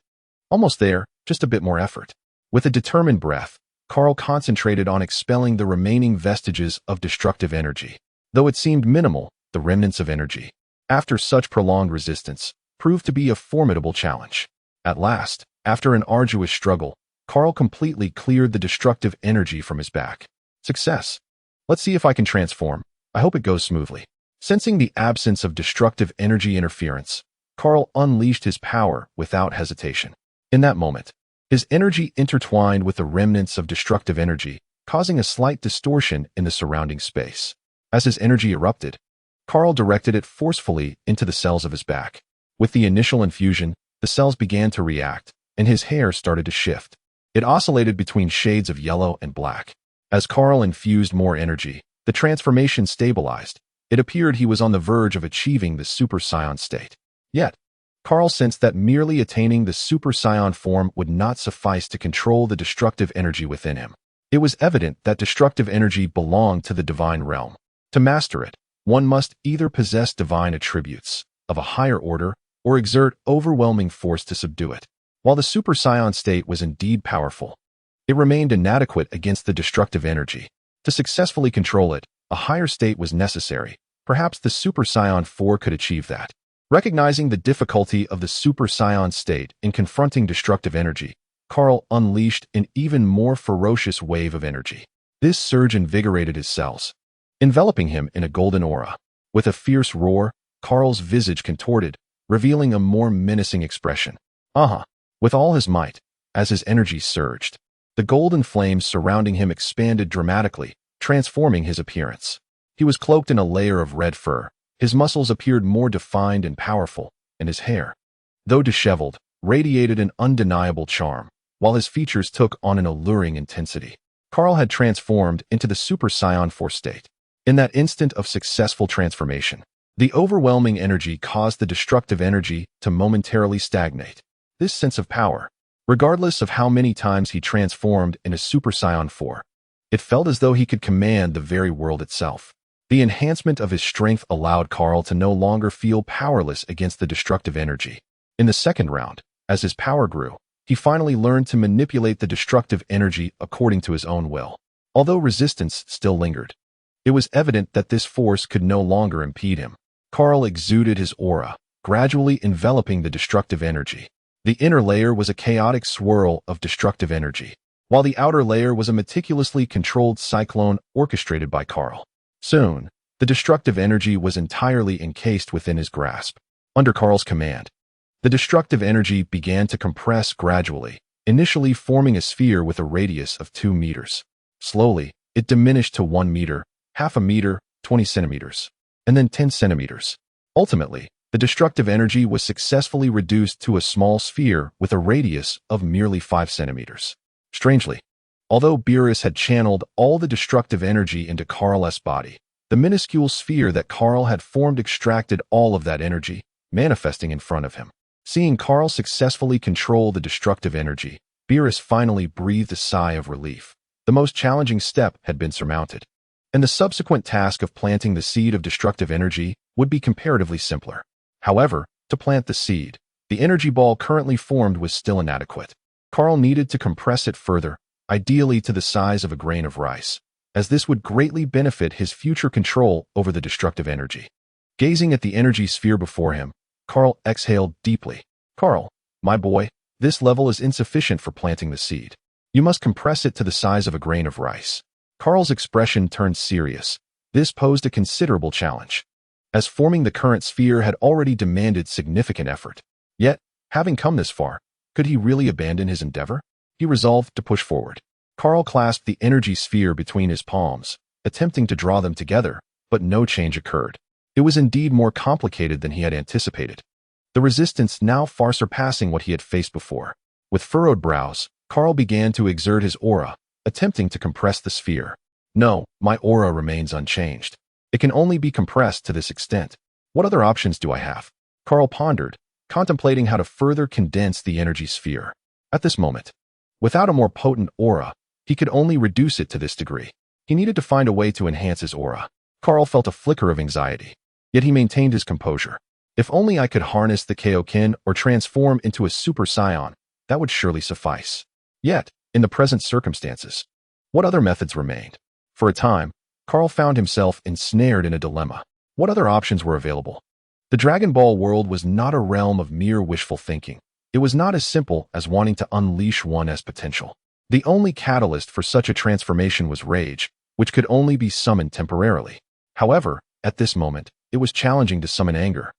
Almost there, just a bit more effort. With a determined breath, Kahl concentrated on expelling the remaining vestiges of destructive energy. Though it seemed minimal, the remnants of energy, after such prolonged resistance, proved to be a formidable challenge. At last, after an arduous struggle, Kahl completely cleared the destructive energy from his back. Success. Let's see if I can transform. I hope it goes smoothly. Sensing the absence of destructive energy interference, Kahl unleashed his power without hesitation. In that moment, his energy intertwined with the remnants of destructive energy, causing a slight distortion in the surrounding space. As his energy erupted, Kahl directed it forcefully into the cells of his back. With the initial infusion, the cells began to react, and his hair started to shift. It oscillated between shades of yellow and black. As Kahl infused more energy, the transformation stabilized. It appeared he was on the verge of achieving the Super Saiyan state. Yet, Kahl sensed that merely attaining the Super Saiyan form would not suffice to control the destructive energy within him. It was evident that destructive energy belonged to the divine realm. To master it, one must either possess divine attributes of a higher order or exert overwhelming force to subdue it. While the Super Saiyan state was indeed powerful, it remained inadequate against the destructive energy. To successfully control it, a higher state was necessary. Perhaps the Super Saiyan 4 could achieve that. Recognizing the difficulty of the Super Saiyan state in confronting destructive energy, Kahl unleashed an even more ferocious wave of energy. This surge invigorated his cells, enveloping him in a golden aura. With a fierce roar, Kahl's visage contorted, revealing a more menacing expression. With all his might, as his energy surged, the golden flames surrounding him expanded dramatically, transforming his appearance. He was cloaked in a layer of red fur. His muscles appeared more defined and powerful, and his hair, though disheveled, radiated an undeniable charm, while his features took on an alluring intensity. Kahl had transformed into the Super Saiyan 4 state. In that instant of successful transformation, the overwhelming energy caused the destructive energy to momentarily stagnate. This sense of power, regardless of how many times he transformed into Super Saiyan 4, it felt as though he could command the very world itself. The enhancement of his strength allowed Kahl to no longer feel powerless against the destructive energy. In the second round, as his power grew, he finally learned to manipulate the destructive energy according to his own will. Although resistance still lingered, it was evident that this force could no longer impede him. Kahl exuded his aura, gradually enveloping the destructive energy. The inner layer was a chaotic swirl of destructive energy, while the outer layer was a meticulously controlled cyclone orchestrated by Kahl. Soon, the destructive energy was entirely encased within his grasp. Under Kahl's command, the destructive energy began to compress gradually, initially forming a sphere with a radius of 2 meters. Slowly, it diminished to 1 meter, half a meter, 20 centimeters, and then 10 centimeters. Ultimately, the destructive energy was successfully reduced to a small sphere with a radius of merely 5 centimeters. Strangely, although Beerus had channeled all the destructive energy into Kahl's body, the minuscule sphere that Kahl had formed extracted all of that energy, manifesting in front of him. Seeing Kahl successfully control the destructive energy, Beerus finally breathed a sigh of relief. The most challenging step had been surmounted, and the subsequent task of planting the seed of destructive energy would be comparatively simpler. However, to plant the seed, the energy ball currently formed was still inadequate. Kahl needed to compress it further, ideally to the size of a grain of rice, as this would greatly benefit his future control over the destructive energy. Gazing at the energy sphere before him, Kahl exhaled deeply. Kahl, my boy, this level is insufficient for planting the seed. You must compress it to the size of a grain of rice. Kahl's expression turned serious. This posed a considerable challenge, as forming the current sphere had already demanded significant effort. Yet, having come this far, could he really abandon his endeavor? He resolved to push forward. Kahl clasped the energy sphere between his palms, attempting to draw them together, but no change occurred. It was indeed more complicated than he had anticipated, the resistance now far surpassing what he had faced before. With furrowed brows, Kaal began to exert his aura, attempting to compress the sphere. No, my aura remains unchanged. It can only be compressed to this extent. What other options do I have? Kaal pondered, contemplating how to further condense the energy sphere. At this moment, without a more potent aura, he could only reduce it to this degree. He needed to find a way to enhance his aura. Kaal felt a flicker of anxiety, yet he maintained his composure. If only I could harness the Kaioken or transform into a super scion, that would surely suffice. Yet, in the present circumstances, what other methods remained? For a time, Kaal found himself ensnared in a dilemma. What other options were available? The Dragon Ball world was not a realm of mere wishful thinking. It was not as simple as wanting to unleash one's potential. The only catalyst for such a transformation was rage, which could only be summoned temporarily. However, at this moment, it was challenging to summon anger,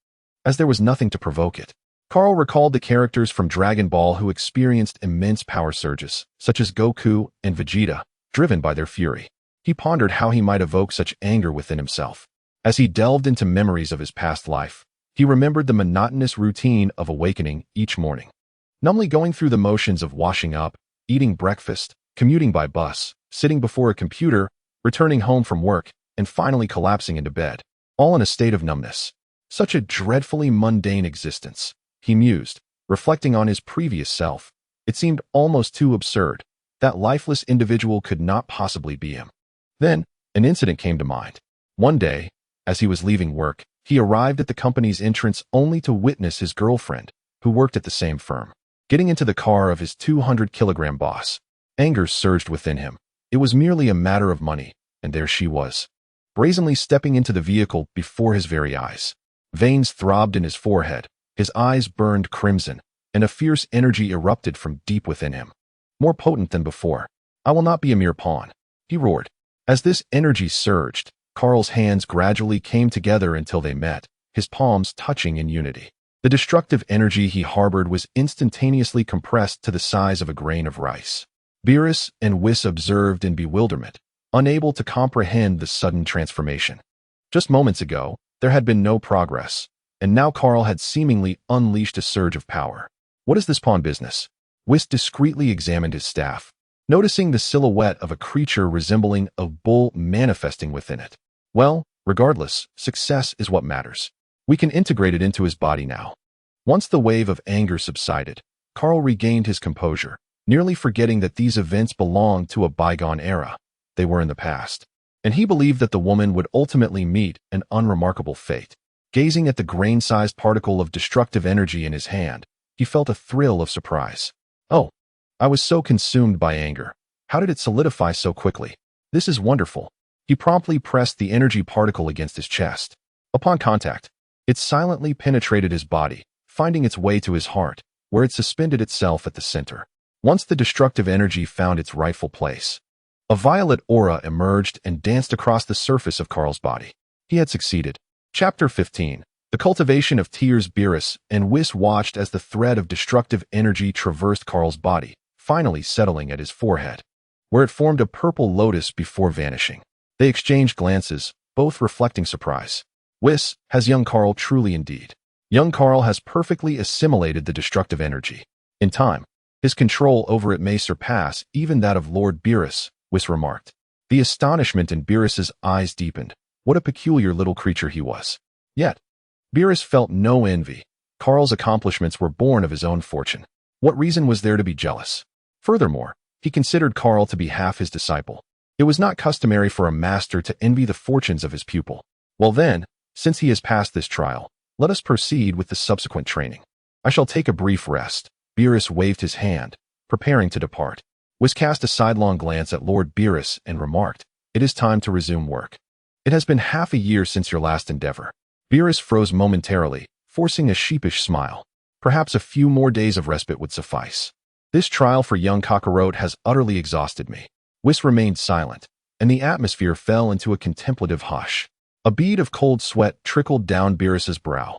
as there was nothing to provoke it. Kaal recalled the characters from Dragon Ball who experienced immense power surges, such as Goku and Vegeta, driven by their fury. He pondered how he might evoke such anger within himself. As he delved into memories of his past life, he remembered the monotonous routine of awakening each morning. Numbly going through the motions of washing up, eating breakfast, commuting by bus, sitting before a computer, returning home from work, and finally collapsing into bed, all in a state of numbness. Such a dreadfully mundane existence, he mused, reflecting on his previous self. It seemed almost too absurd. That lifeless individual could not possibly be him. Then, an incident came to mind. One day, as he was leaving work, he arrived at the company's entrance only to witness his girlfriend, who worked at the same firm, getting into the car of his 200-kilogram boss. Anger surged within him. It was merely a matter of money, and there she was, brazenly stepping into the vehicle before his very eyes. Veins throbbed in his forehead, his eyes burned crimson, and a fierce energy erupted from deep within him. More potent than before. I will not be a mere pawn, he roared. As this energy surged, Kaal's hands gradually came together until they met, his palms touching in unity. The destructive energy he harbored was instantaneously compressed to the size of a grain of rice. Beerus and Whis observed in bewilderment, unable to comprehend the sudden transformation. Just moments ago, there had been no progress, and now Kaal had seemingly unleashed a surge of power. What is this pawn business? Whis discreetly examined his staff, noticing the silhouette of a creature resembling a bull manifesting within it. Well, regardless, success is what matters. We can integrate it into his body now. Once the wave of anger subsided, Kaal regained his composure, nearly forgetting that these events belonged to a bygone era. They were in the past, and he believed that the woman would ultimately meet an unremarkable fate. Gazing at the grain-sized particle of destructive energy in his hand, he felt a thrill of surprise. Oh, I was so consumed by anger. How did it solidify so quickly? This is wonderful. He promptly pressed the energy particle against his chest. Upon contact, it silently penetrated his body, finding its way to his heart, where it suspended itself at the center. Once the destructive energy found its rightful place, a violet aura emerged and danced across the surface of Kaal's body. He had succeeded. Chapter 15. The Cultivation of Tears. Beerus and Whis watched as the thread of destructive energy traversed Kaal's body, finally settling at his forehead, where it formed a purple lotus before vanishing. They exchanged glances, both reflecting surprise. Whis, has young Kaal truly indeed? Young Kaal has perfectly assimilated the destructive energy. In time, his control over it may surpass even that of Lord Beerus, Whis remarked. The astonishment in Beerus's eyes deepened. What a peculiar little creature he was. Yet, Beerus felt no envy. Kaal's accomplishments were born of his own fortune. What reason was there to be jealous? Furthermore, he considered Kaal to be half his disciple. It was not customary for a master to envy the fortunes of his pupil. Well then, since he has passed this trial, let us proceed with the subsequent training. I shall take a brief rest. Beerus waved his hand, preparing to depart. Whis cast a sidelong glance at Lord Beerus and remarked, "It is time to resume work. It has been half a year since your last endeavor." Beerus froze momentarily, forcing a sheepish smile. Perhaps a few more days of respite would suffice. This trial for young Kakarot has utterly exhausted me. Whis remained silent, and the atmosphere fell into a contemplative hush. A bead of cold sweat trickled down Beerus's brow.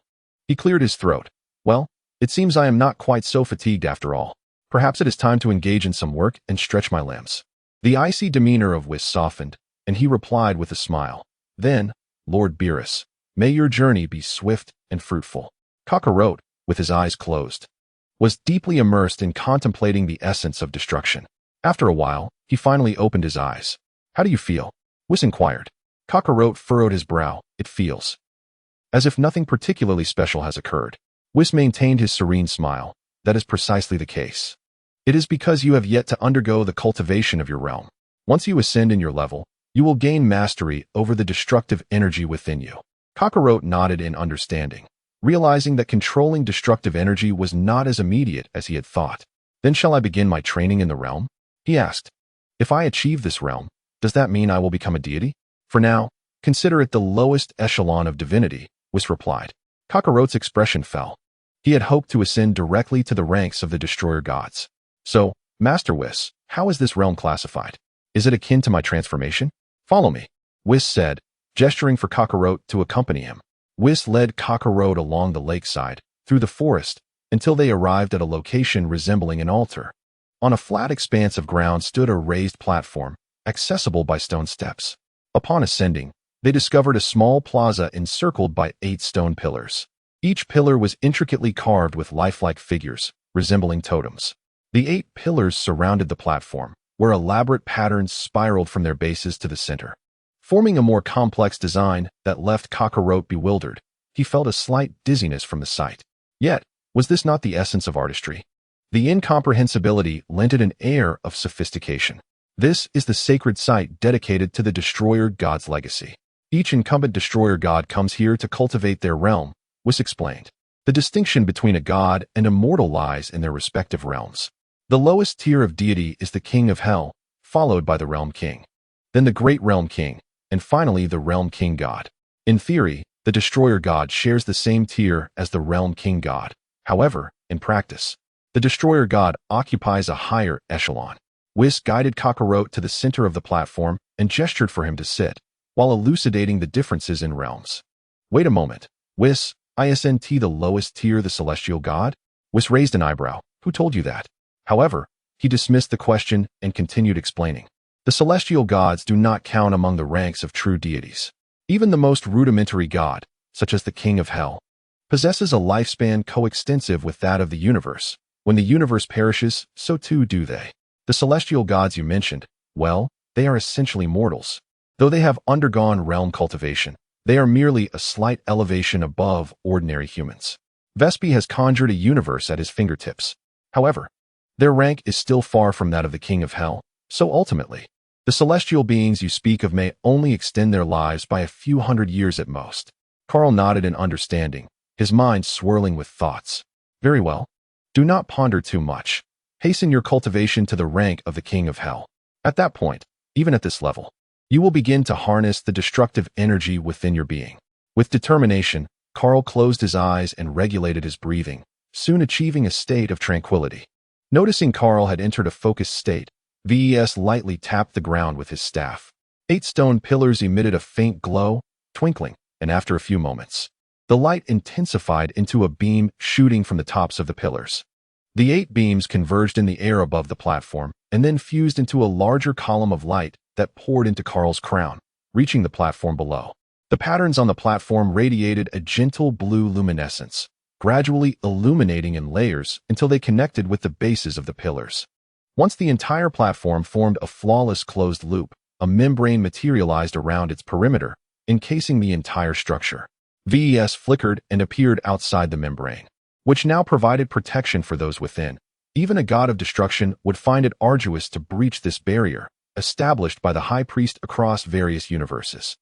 He cleared his throat. Well, it seems I am not quite so fatigued after all. Perhaps it is time to engage in some work and stretch my limbs. The icy demeanor of Whis softened, and he replied with a smile. Then, Lord Beerus, may your journey be swift and fruitful. Kakarot, with his eyes closed, was deeply immersed in contemplating the essence of destruction. After a while, he finally opened his eyes. "How do you feel?" Whis inquired. Kakarot furrowed his brow. "It feels as if nothing particularly special has occurred." Whis maintained his serene smile. "That is precisely the case. It is because you have yet to undergo the cultivation of your realm. Once you ascend in your level, you will gain mastery over the destructive energy within you." Kakarot nodded in understanding, realizing that controlling destructive energy was not as immediate as he had thought. "Then shall I begin my training in the realm?" he asked. "If I achieve this realm, does that mean I will become a deity?" "For now, consider it the lowest echelon of divinity," Whis replied. Kakarot's expression fell. He had hoped to ascend directly to the ranks of the destroyer gods. "So, Master Whis, how is this realm classified? Is it akin to my transformation?" "Follow me," Whis said, gesturing for Kakarot to accompany him. Whis led Kakarot along the lakeside, through the forest, until they arrived at a location resembling an altar. On a flat expanse of ground stood a raised platform, accessible by stone steps. Upon ascending, they discovered a small plaza encircled by 8 stone pillars. Each pillar was intricately carved with lifelike figures, resembling totems. The 8 pillars surrounded the platform, where elaborate patterns spiraled from their bases to the center, forming a more complex design that left Kakarot bewildered. He felt a slight dizziness from the sight. Yet, was this not the essence of artistry? The incomprehensibility lent it an air of sophistication. "This is the sacred site dedicated to the destroyer god's legacy. Each incumbent destroyer god comes here to cultivate their realm," Whis explained. "The distinction between a god and a mortal lies in their respective realms. The lowest tier of deity is the king of hell, followed by the realm king, then the great realm king, and finally the realm king god. In theory, the destroyer god shares the same tier as the realm king god. However, in practice, the destroyer god occupies a higher echelon." Whis guided Kakarot to the center of the platform and gestured for him to sit, while elucidating the differences in realms. "Wait a moment, Whis, isn't the lowest tier the celestial god?" Whis raised an eyebrow. "Who told you that?" However, he dismissed the question and continued explaining. "The celestial gods do not count among the ranks of true deities. Even the most rudimentary god, such as the king of hell, possesses a lifespan coextensive with that of the universe. When the universe perishes, so too do they. The celestial gods you mentioned, well, they are essentially mortals. Though they have undergone realm cultivation, they are merely a slight elevation above ordinary humans. Vespi has conjured a universe at his fingertips. However, their rank is still far from that of the king of hell, so ultimately, the celestial beings you speak of may only extend their lives by a few hundred years at most." Kaal nodded in understanding, his mind swirling with thoughts. "Very well. Do not ponder too much. Hasten your cultivation to the rank of the king of hell. At that point, even at this level, you will begin to harness the destructive energy within your being." With determination, Kaal closed his eyes and regulated his breathing, soon achieving a state of tranquility. Noticing Kaal had entered a focused state, Whis lightly tapped the ground with his staff. 8 stone pillars emitted a faint glow, twinkling, and after a few moments, the light intensified into a beam shooting from the tops of the pillars. The 8 beams converged in the air above the platform and then fused into a larger column of light that poured into Kaal's crown, reaching the platform below. The patterns on the platform radiated a gentle blue luminescence, gradually illuminating in layers until they connected with the bases of the pillars. Once the entire platform formed a flawless closed loop, a membrane materialized around its perimeter, encasing the entire structure. Whis flickered and appeared outside the membrane, which now provided protection for those within. Even a god of destruction would find it arduous to breach this barrier, established by the high priest across various universes.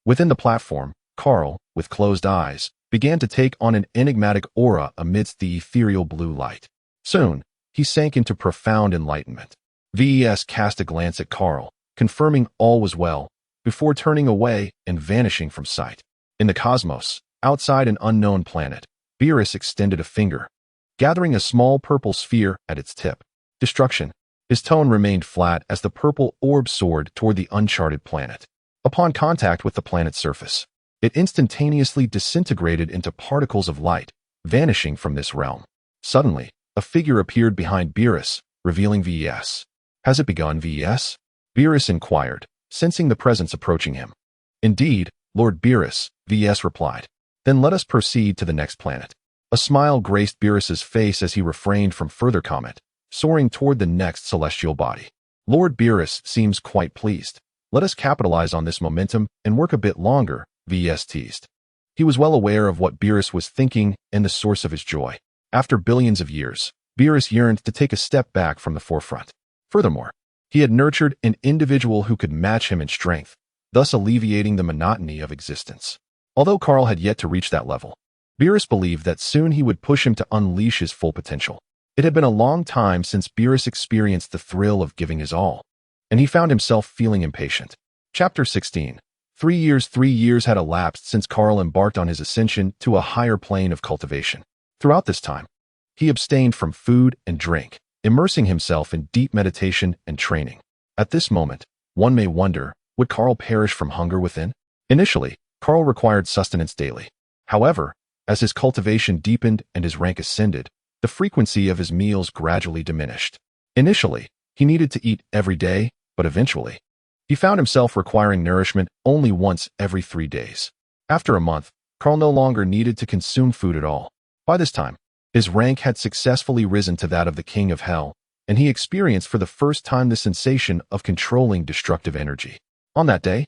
Within the platform, Kaal, with closed eyes, began to take on an enigmatic aura amidst the ethereal blue light. Soon, he sank into profound enlightenment. Whis cast a glance at Kaal, confirming all was well, before turning away and vanishing from sight. In the cosmos, outside an unknown planet, Beerus extended a finger, gathering a small purple sphere at its tip. "Destruction." His tone remained flat as the purple orb soared toward the uncharted planet. Upon contact with the planet's surface, it instantaneously disintegrated into particles of light, vanishing from this realm. Suddenly, a figure appeared behind Beerus, revealing Whis. "Has it begun, Whis?" Beerus inquired, sensing the presence approaching him. "Indeed, Lord Beerus," Whis replied. "Then let us proceed to the next planet." A smile graced Beerus's face as he refrained from further comment, soaring toward the next celestial body. Lord Beerus seems quite pleased. Let us capitalize on this momentum and work a bit longer, Vs teased. He was well aware of what Beerus was thinking and the source of his joy. After billions of years, Beerus yearned to take a step back from the forefront. Furthermore, he had nurtured an individual who could match him in strength, thus alleviating the monotony of existence. Although Kaal had yet to reach that level, Beerus believed that soon he would push him to unleash his full potential. It had been a long time since Beerus experienced the thrill of giving his all, and he found himself feeling impatient. Chapter 16. 3 years had elapsed since Kaal embarked on his ascension to a higher plane of cultivation. Throughout this time, he abstained from food and drink, immersing himself in deep meditation and training. At this moment, one may wonder, would Kaal perish from hunger within? Initially, Kaal required sustenance daily. However, as his cultivation deepened and his rank ascended, the frequency of his meals gradually diminished. Initially, he needed to eat every day, but eventually, he found himself requiring nourishment only once every 3 days. After a month, Kaal no longer needed to consume food at all. By this time, his rank had successfully risen to that of the King of Hell, and he experienced for the first time the sensation of controlling destructive energy. On that day,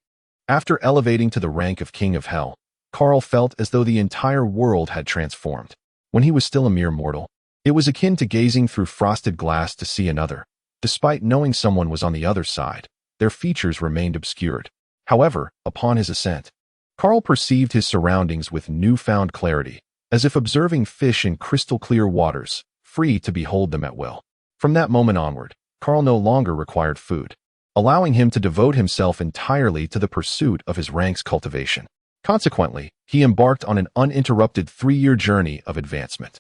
after elevating to the rank of King of Hell, Kaal felt as though the entire world had transformed. When he was still a mere mortal, it was akin to gazing through frosted glass to see another. Despite knowing someone was on the other side, their features remained obscured. However, upon his ascent, Kaal perceived his surroundings with newfound clarity, as if observing fish in crystal-clear waters, free to behold them at will. From that moment onward, Kaal no longer required food, allowing him to devote himself entirely to the pursuit of his rank's cultivation. Consequently, he embarked on an uninterrupted 3-year journey of advancement.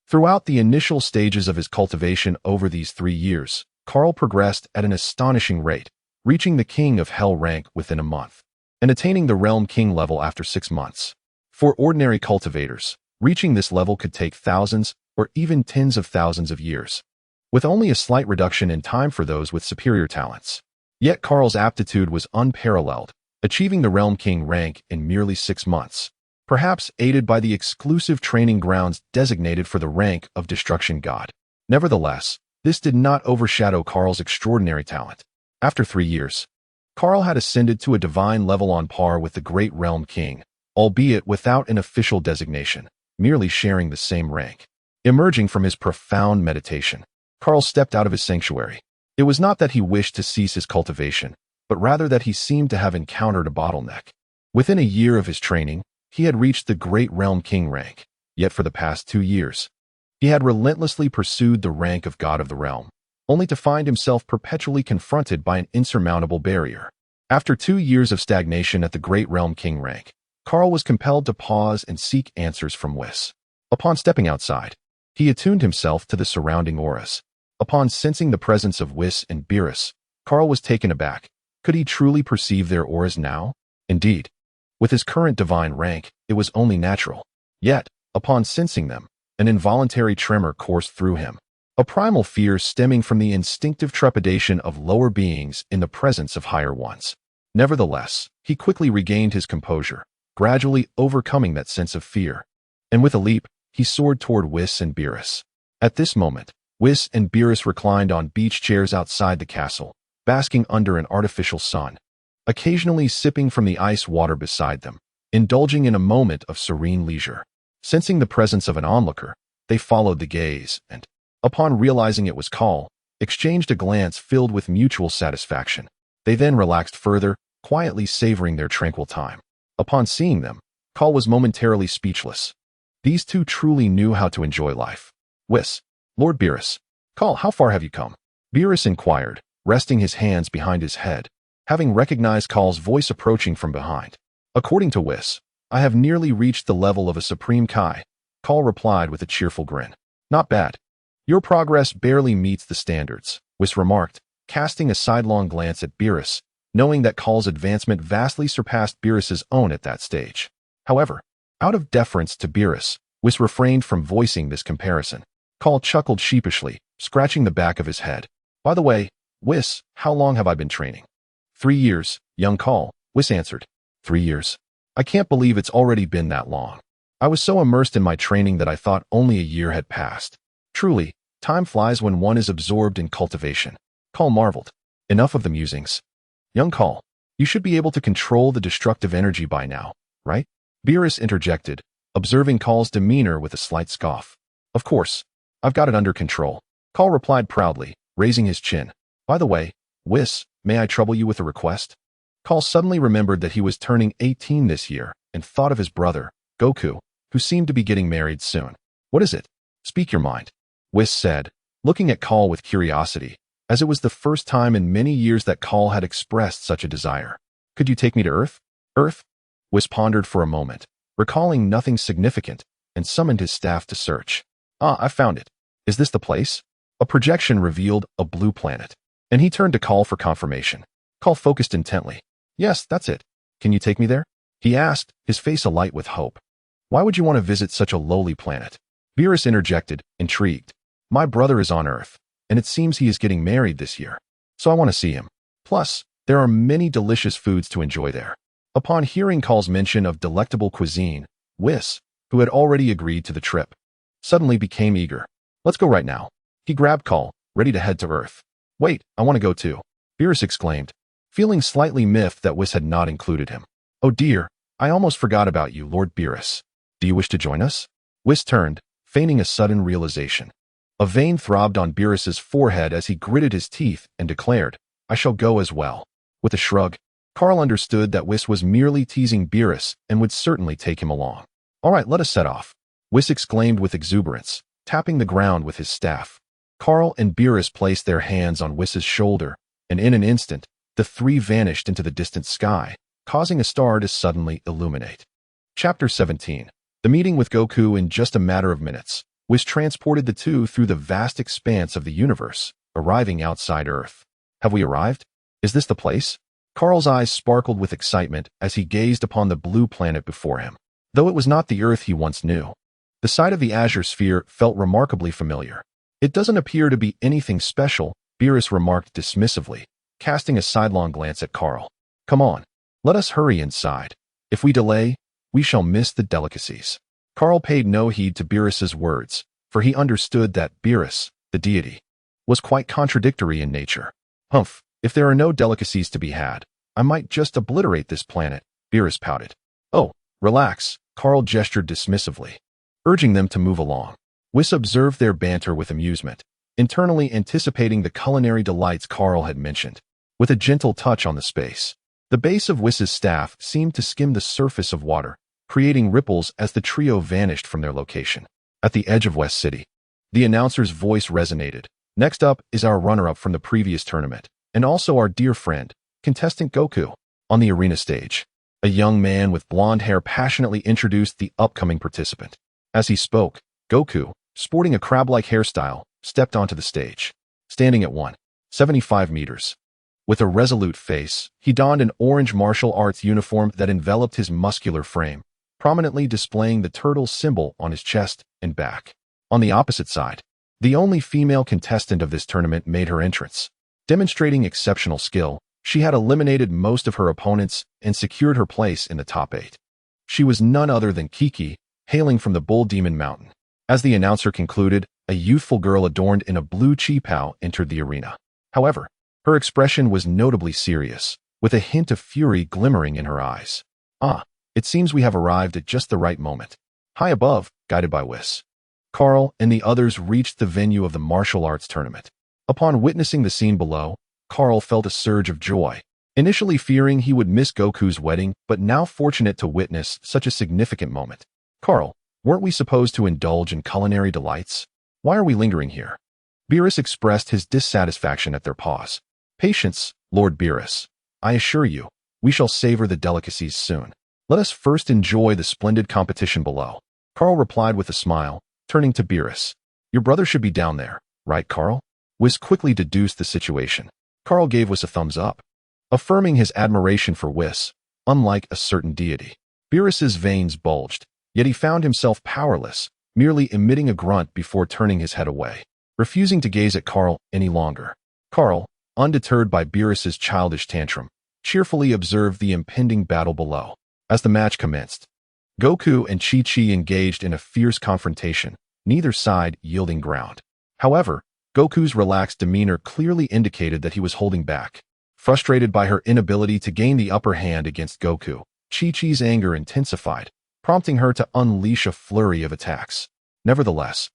Throughout the initial stages of his cultivation over these 3 years, Kaal progressed at an astonishing rate, reaching the King of Hell rank within a month, and attaining the Realm King level after 6 months. For ordinary cultivators, reaching this level could take thousands or even tens of thousands of years, with only a slight reduction in time for those with superior talents. Yet Kaal's aptitude was unparalleled, achieving the Realm King rank in merely 6 months, perhaps aided by the exclusive training grounds designated for the rank of Destruction God. Nevertheless, this did not overshadow Kaal's extraordinary talent. After 3 years, Kaal had ascended to a divine level on par with the great Realm King, albeit without an official designation, merely sharing the same rank. Emerging from his profound meditation, Kaal stepped out of his sanctuary. It was not that he wished to cease his cultivation, but rather that he seemed to have encountered a bottleneck. Within a year of his training, he had reached the great Realm King rank, yet for the past 2 years, he had relentlessly pursued the rank of God of the Realm, only to find himself perpetually confronted by an insurmountable barrier. After 2 years of stagnation at the great Realm King rank, Kaal was compelled to pause and seek answers from Whis. Upon stepping outside, he attuned himself to the surrounding auras. Upon sensing the presence of Whis and Beerus, Kaal was taken aback. Could he truly perceive their auras now? Indeed, with his current divine rank, it was only natural. Yet, upon sensing them, an involuntary tremor coursed through him, a primal fear stemming from the instinctive trepidation of lower beings in the presence of higher ones. Nevertheless, he quickly regained his composure, gradually overcoming that sense of fear. And with a leap, he soared toward Whis and Beerus. At this moment, Whis and Beerus reclined on beach chairs outside the castle, basking under an artificial sun, occasionally sipping from the ice water beside them, indulging in a moment of serene leisure. Sensing the presence of an onlooker, they followed the gaze and, upon realizing it was Kaal, exchanged a glance filled with mutual satisfaction. They then relaxed further, quietly savoring their tranquil time. Upon seeing them, Kaal was momentarily speechless. These two truly knew how to enjoy life. Whis, Lord Beerus. Kaal, how far have you come? Beerus inquired, resting his hands behind his head, having recognized Kaal's voice approaching from behind. According to Whis, I have nearly reached the level of a Supreme Kai, Kaal replied with a cheerful grin. Not bad. Your progress barely meets the standards, Whis remarked, casting a sidelong glance at Beerus, knowing that Kaal's advancement vastly surpassed Beerus's own at that stage. However, out of deference to Beerus, Whis refrained from voicing this comparison. Kaal chuckled sheepishly, scratching the back of his head. By the way, Whis, how long have I been training? 3 years, young Kaal, Whis answered. 3 years. I can't believe it's already been that long. I was so immersed in my training that I thought only a year had passed. Truly, time flies when one is absorbed in cultivation. Kaal marveled. Enough of the musings. Young Kaal, you should be able to control the destructive energy by now, right? Beerus interjected, observing Kaal's demeanor with a slight scoff. Of course, I've got it under control. Kaal replied proudly, raising his chin. By the way, Whis, may I trouble you with a request? Kaal suddenly remembered that he was turning 18 this year and thought of his brother, Goku, who seemed to be getting married soon. What is it? Speak your mind, Whis said, looking at Kaal with curiosity, as it was the first time in many years that Kaal had expressed such a desire. Could you take me to Earth? Earth? Whis pondered for a moment, recalling nothing significant, and summoned his staff to search. Ah, I found it. Is this the place? A projection revealed a blue planet, and he turned to Kaal for confirmation. Kaal focused intently. Yes, that's it. Can you take me there? He asked, his face alight with hope. Why would you want to visit such a lowly planet? Beerus interjected, intrigued. My brother is on Earth, and it seems he is getting married this year, so I want to see him. Plus, there are many delicious foods to enjoy there. Upon hearing Kaal's mention of delectable cuisine, Whis, who had already agreed to the trip, suddenly became eager. Let's go right now. He grabbed Kaal, ready to head to Earth. Wait, I want to go too, Beerus exclaimed, feeling slightly miffed that Whis had not included him. Oh dear, I almost forgot about you, Lord Beerus. Do you wish to join us? Whis turned, feigning a sudden realization. A vein throbbed on Beerus's forehead as he gritted his teeth and declared, I shall go as well. With a shrug, Kaal understood that Whis was merely teasing Beerus and would certainly take him along. All right, let us set off, Whis exclaimed with exuberance, tapping the ground with his staff. Kaal and Beerus placed their hands on Whis's shoulder, and in an instant, the three vanished into the distant sky, causing a star to suddenly illuminate. Chapter 17. The meeting with Goku in just a matter of minutes. Whis transported the two through the vast expanse of the universe, arriving outside Earth. Have we arrived? Is this the place? Kaal's eyes sparkled with excitement as he gazed upon the blue planet before him. Though it was not the Earth he once knew, the sight of the azure sphere felt remarkably familiar. It doesn't appear to be anything special, Beerus remarked dismissively, casting a sidelong glance at Kaal. Come on, let us hurry inside. If we delay, we shall miss the delicacies. Kaal paid no heed to Beerus's words, for he understood that Beerus, the deity, was quite contradictory in nature. Humph, if there are no delicacies to be had, I might just obliterate this planet, Beerus pouted. Oh, relax, Kaal gestured dismissively, urging them to move along. Whis observed their banter with amusement, internally anticipating the culinary delights Kaal had mentioned. With a gentle touch on the space, the base of Whis's staff seemed to skim the surface of water, creating ripples as the trio vanished from their location. At the edge of West City, the announcer's voice resonated. Next up is our runner-up from the previous tournament, and also our dear friend, contestant Goku. On the arena stage, a young man with blonde hair passionately introduced the upcoming participant. As he spoke, Goku, sporting a crab-like hairstyle, stepped onto the stage. Standing at 175 meters. With a resolute face, he donned an orange martial arts uniform that enveloped his muscular frame, prominently displaying the turtle symbol on his chest and back. On the opposite side, the only female contestant of this tournament made her entrance. Demonstrating exceptional skill, she had eliminated most of her opponents and secured her place in the top 8. She was none other than Kiki, hailing from the Bull Demon Mountain. As the announcer concluded, a youthful girl adorned in a blue qipao entered the arena. However, her expression was notably serious, with a hint of fury glimmering in her eyes. Ah, it seems we have arrived at just the right moment. High above, guided by Whis, Kaal and the others reached the venue of the martial arts tournament. Upon witnessing the scene below, Kaal felt a surge of joy, initially fearing he would miss Goku's wedding, but now fortunate to witness such a significant moment. Kaal, weren't we supposed to indulge in culinary delights? Why are we lingering here? Beerus expressed his dissatisfaction at their pause. Patience, Lord Beerus. I assure you, we shall savor the delicacies soon. Let us first enjoy the splendid competition below. Kaal replied with a smile, turning to Beerus. Your brother should be down there, right, Kaal? Whis quickly deduced the situation. Kaal gave Whis a thumbs up, affirming his admiration for Whis, unlike a certain deity. Beerus's veins bulged, yet he found himself powerless, merely emitting a grunt before turning his head away, refusing to gaze at Kaal any longer. Kaal, undeterred by Beerus's childish tantrum, cheerfully observed the impending battle below. As the match commenced, Goku and Chi-Chi engaged in a fierce confrontation, neither side yielding ground. However, Goku's relaxed demeanor clearly indicated that he was holding back. Frustrated by her inability to gain the upper hand against Goku, Chi-Chi's anger intensified, prompting her to unleash a flurry of attacks. Nevertheless,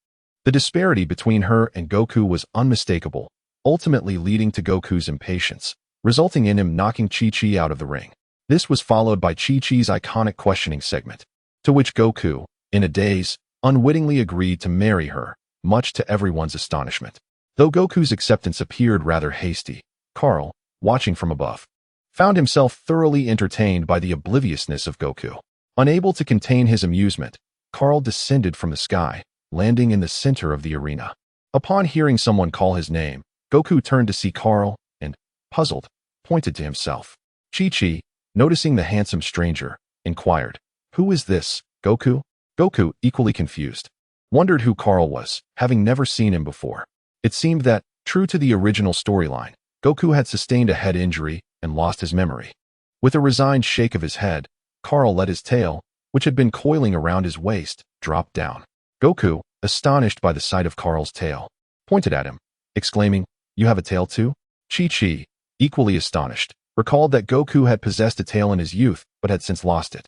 the disparity between her and Goku was unmistakable, ultimately leading to Goku's impatience, resulting in him knocking Chi-Chi out of the ring. This was followed by Chi-Chi's iconic questioning segment, to which Goku, in a daze, unwittingly agreed to marry her, much to everyone's astonishment. Though Goku's acceptance appeared rather hasty, Kaal, watching from above, found himself thoroughly entertained by the obliviousness of Goku. Unable to contain his amusement, Kaal descended from the sky, landing in the center of the arena. Upon hearing someone call his name, Goku turned to see Kaal and, puzzled, pointed to himself. Chi-Chi, noticing the handsome stranger, inquired, "Who is this, Goku?" Goku, equally confused, wondered who Kaal was, having never seen him before. It seemed that, true to the original storyline, Goku had sustained a head injury and lost his memory. With a resigned shake of his head, Kaal let his tail, which had been coiling around his waist, drop down. Goku, astonished by the sight of Kaal's tail, pointed at him, exclaiming, "You have a tail too?" Chi-Chi, equally astonished, recalled that Goku had possessed a tail in his youth but had since lost it.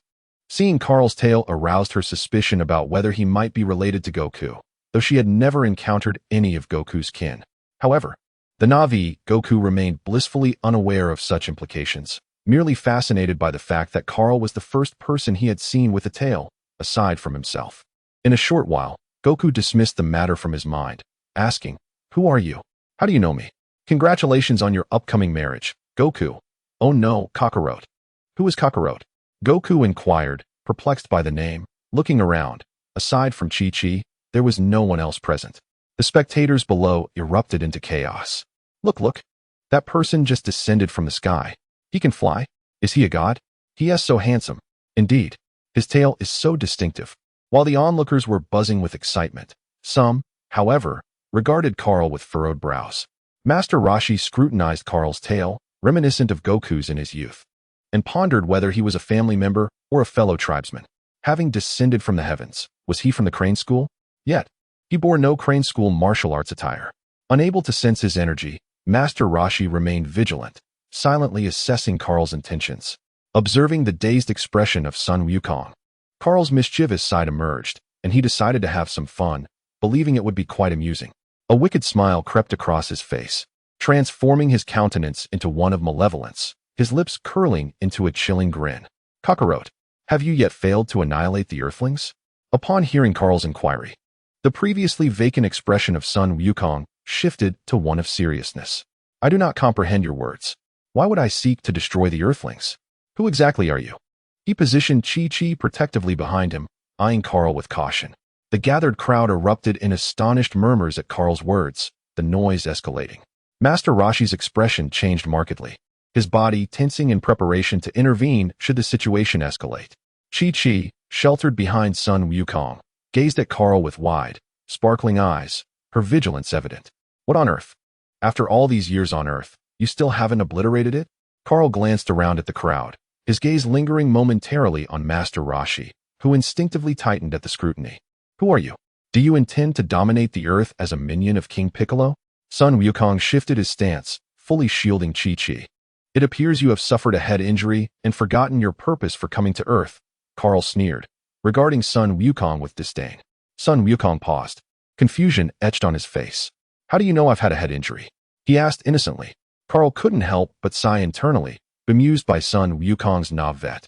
Seeing Kaal's tail aroused her suspicion about whether he might be related to Goku, though she had never encountered any of Goku's kin. However, the Na'vi, Goku remained blissfully unaware of such implications, merely fascinated by the fact that Kaal was the first person he had seen with a tail, aside from himself. In a short while, Goku dismissed the matter from his mind, asking, "Who are you? How do you know me?" "Congratulations on your upcoming marriage, Goku." "Oh no, Kakarot." "Who is Kakarot?" Goku inquired, perplexed by the name. Looking around, aside from Chi-Chi, there was no one else present. The spectators below erupted into chaos. Look, that person just descended from the sky. He can fly? Is he a god? He is so handsome. Indeed, his tail is so distinctive." While the onlookers were buzzing with excitement, some, however, regarded Kaal with furrowed brows. Master Roshi scrutinized Kaal's tail, reminiscent of Goku's in his youth, and pondered whether he was a family member or a fellow tribesman. Having descended from the heavens, was he from the Crane School? Yet, he bore no Crane School martial arts attire. Unable to sense his energy, Master Roshi remained vigilant, silently assessing Kaal's intentions. Observing the dazed expression of Sun Wukong, Kaal's mischievous side emerged, and he decided to have some fun, believing it would be quite amusing. A wicked smile crept across his face, transforming his countenance into one of malevolence, his lips curling into a chilling grin. "Kakarot, have you yet failed to annihilate the Earthlings?" Upon hearing Kaal's inquiry, the previously vacant expression of Sun Wukong shifted to one of seriousness. "I do not comprehend your words. Why would I seek to destroy the Earthlings? Who exactly are you?" He positioned Chi-Chi protectively behind him, eyeing Kaal with caution. The gathered crowd erupted in astonished murmurs at Kaal's words, the noise escalating. Master Roshi's expression changed markedly, his body tensing in preparation to intervene should the situation escalate. Chi-Chi, sheltered behind Sun Wukong, gazed at Kaal with wide, sparkling eyes, her vigilance evident. "What on earth? After all these years on Earth, you still haven't obliterated it?" Kaal glanced around at the crowd, his gaze lingering momentarily on Master Roshi, who instinctively tightened at the scrutiny. "Who are you? Do you intend to dominate the Earth as a minion of King Piccolo?" Sun Wukong shifted his stance, fully shielding Chi-Chi. "It appears you have suffered a head injury and forgotten your purpose for coming to Earth," Kaal sneered, regarding Sun Wukong with disdain. Sun Wukong paused, confusion etched on his face. "How do you know I've had a head injury?" he asked innocently. Kaal couldn't help but sigh internally, bemused by Sun Wukong's navet.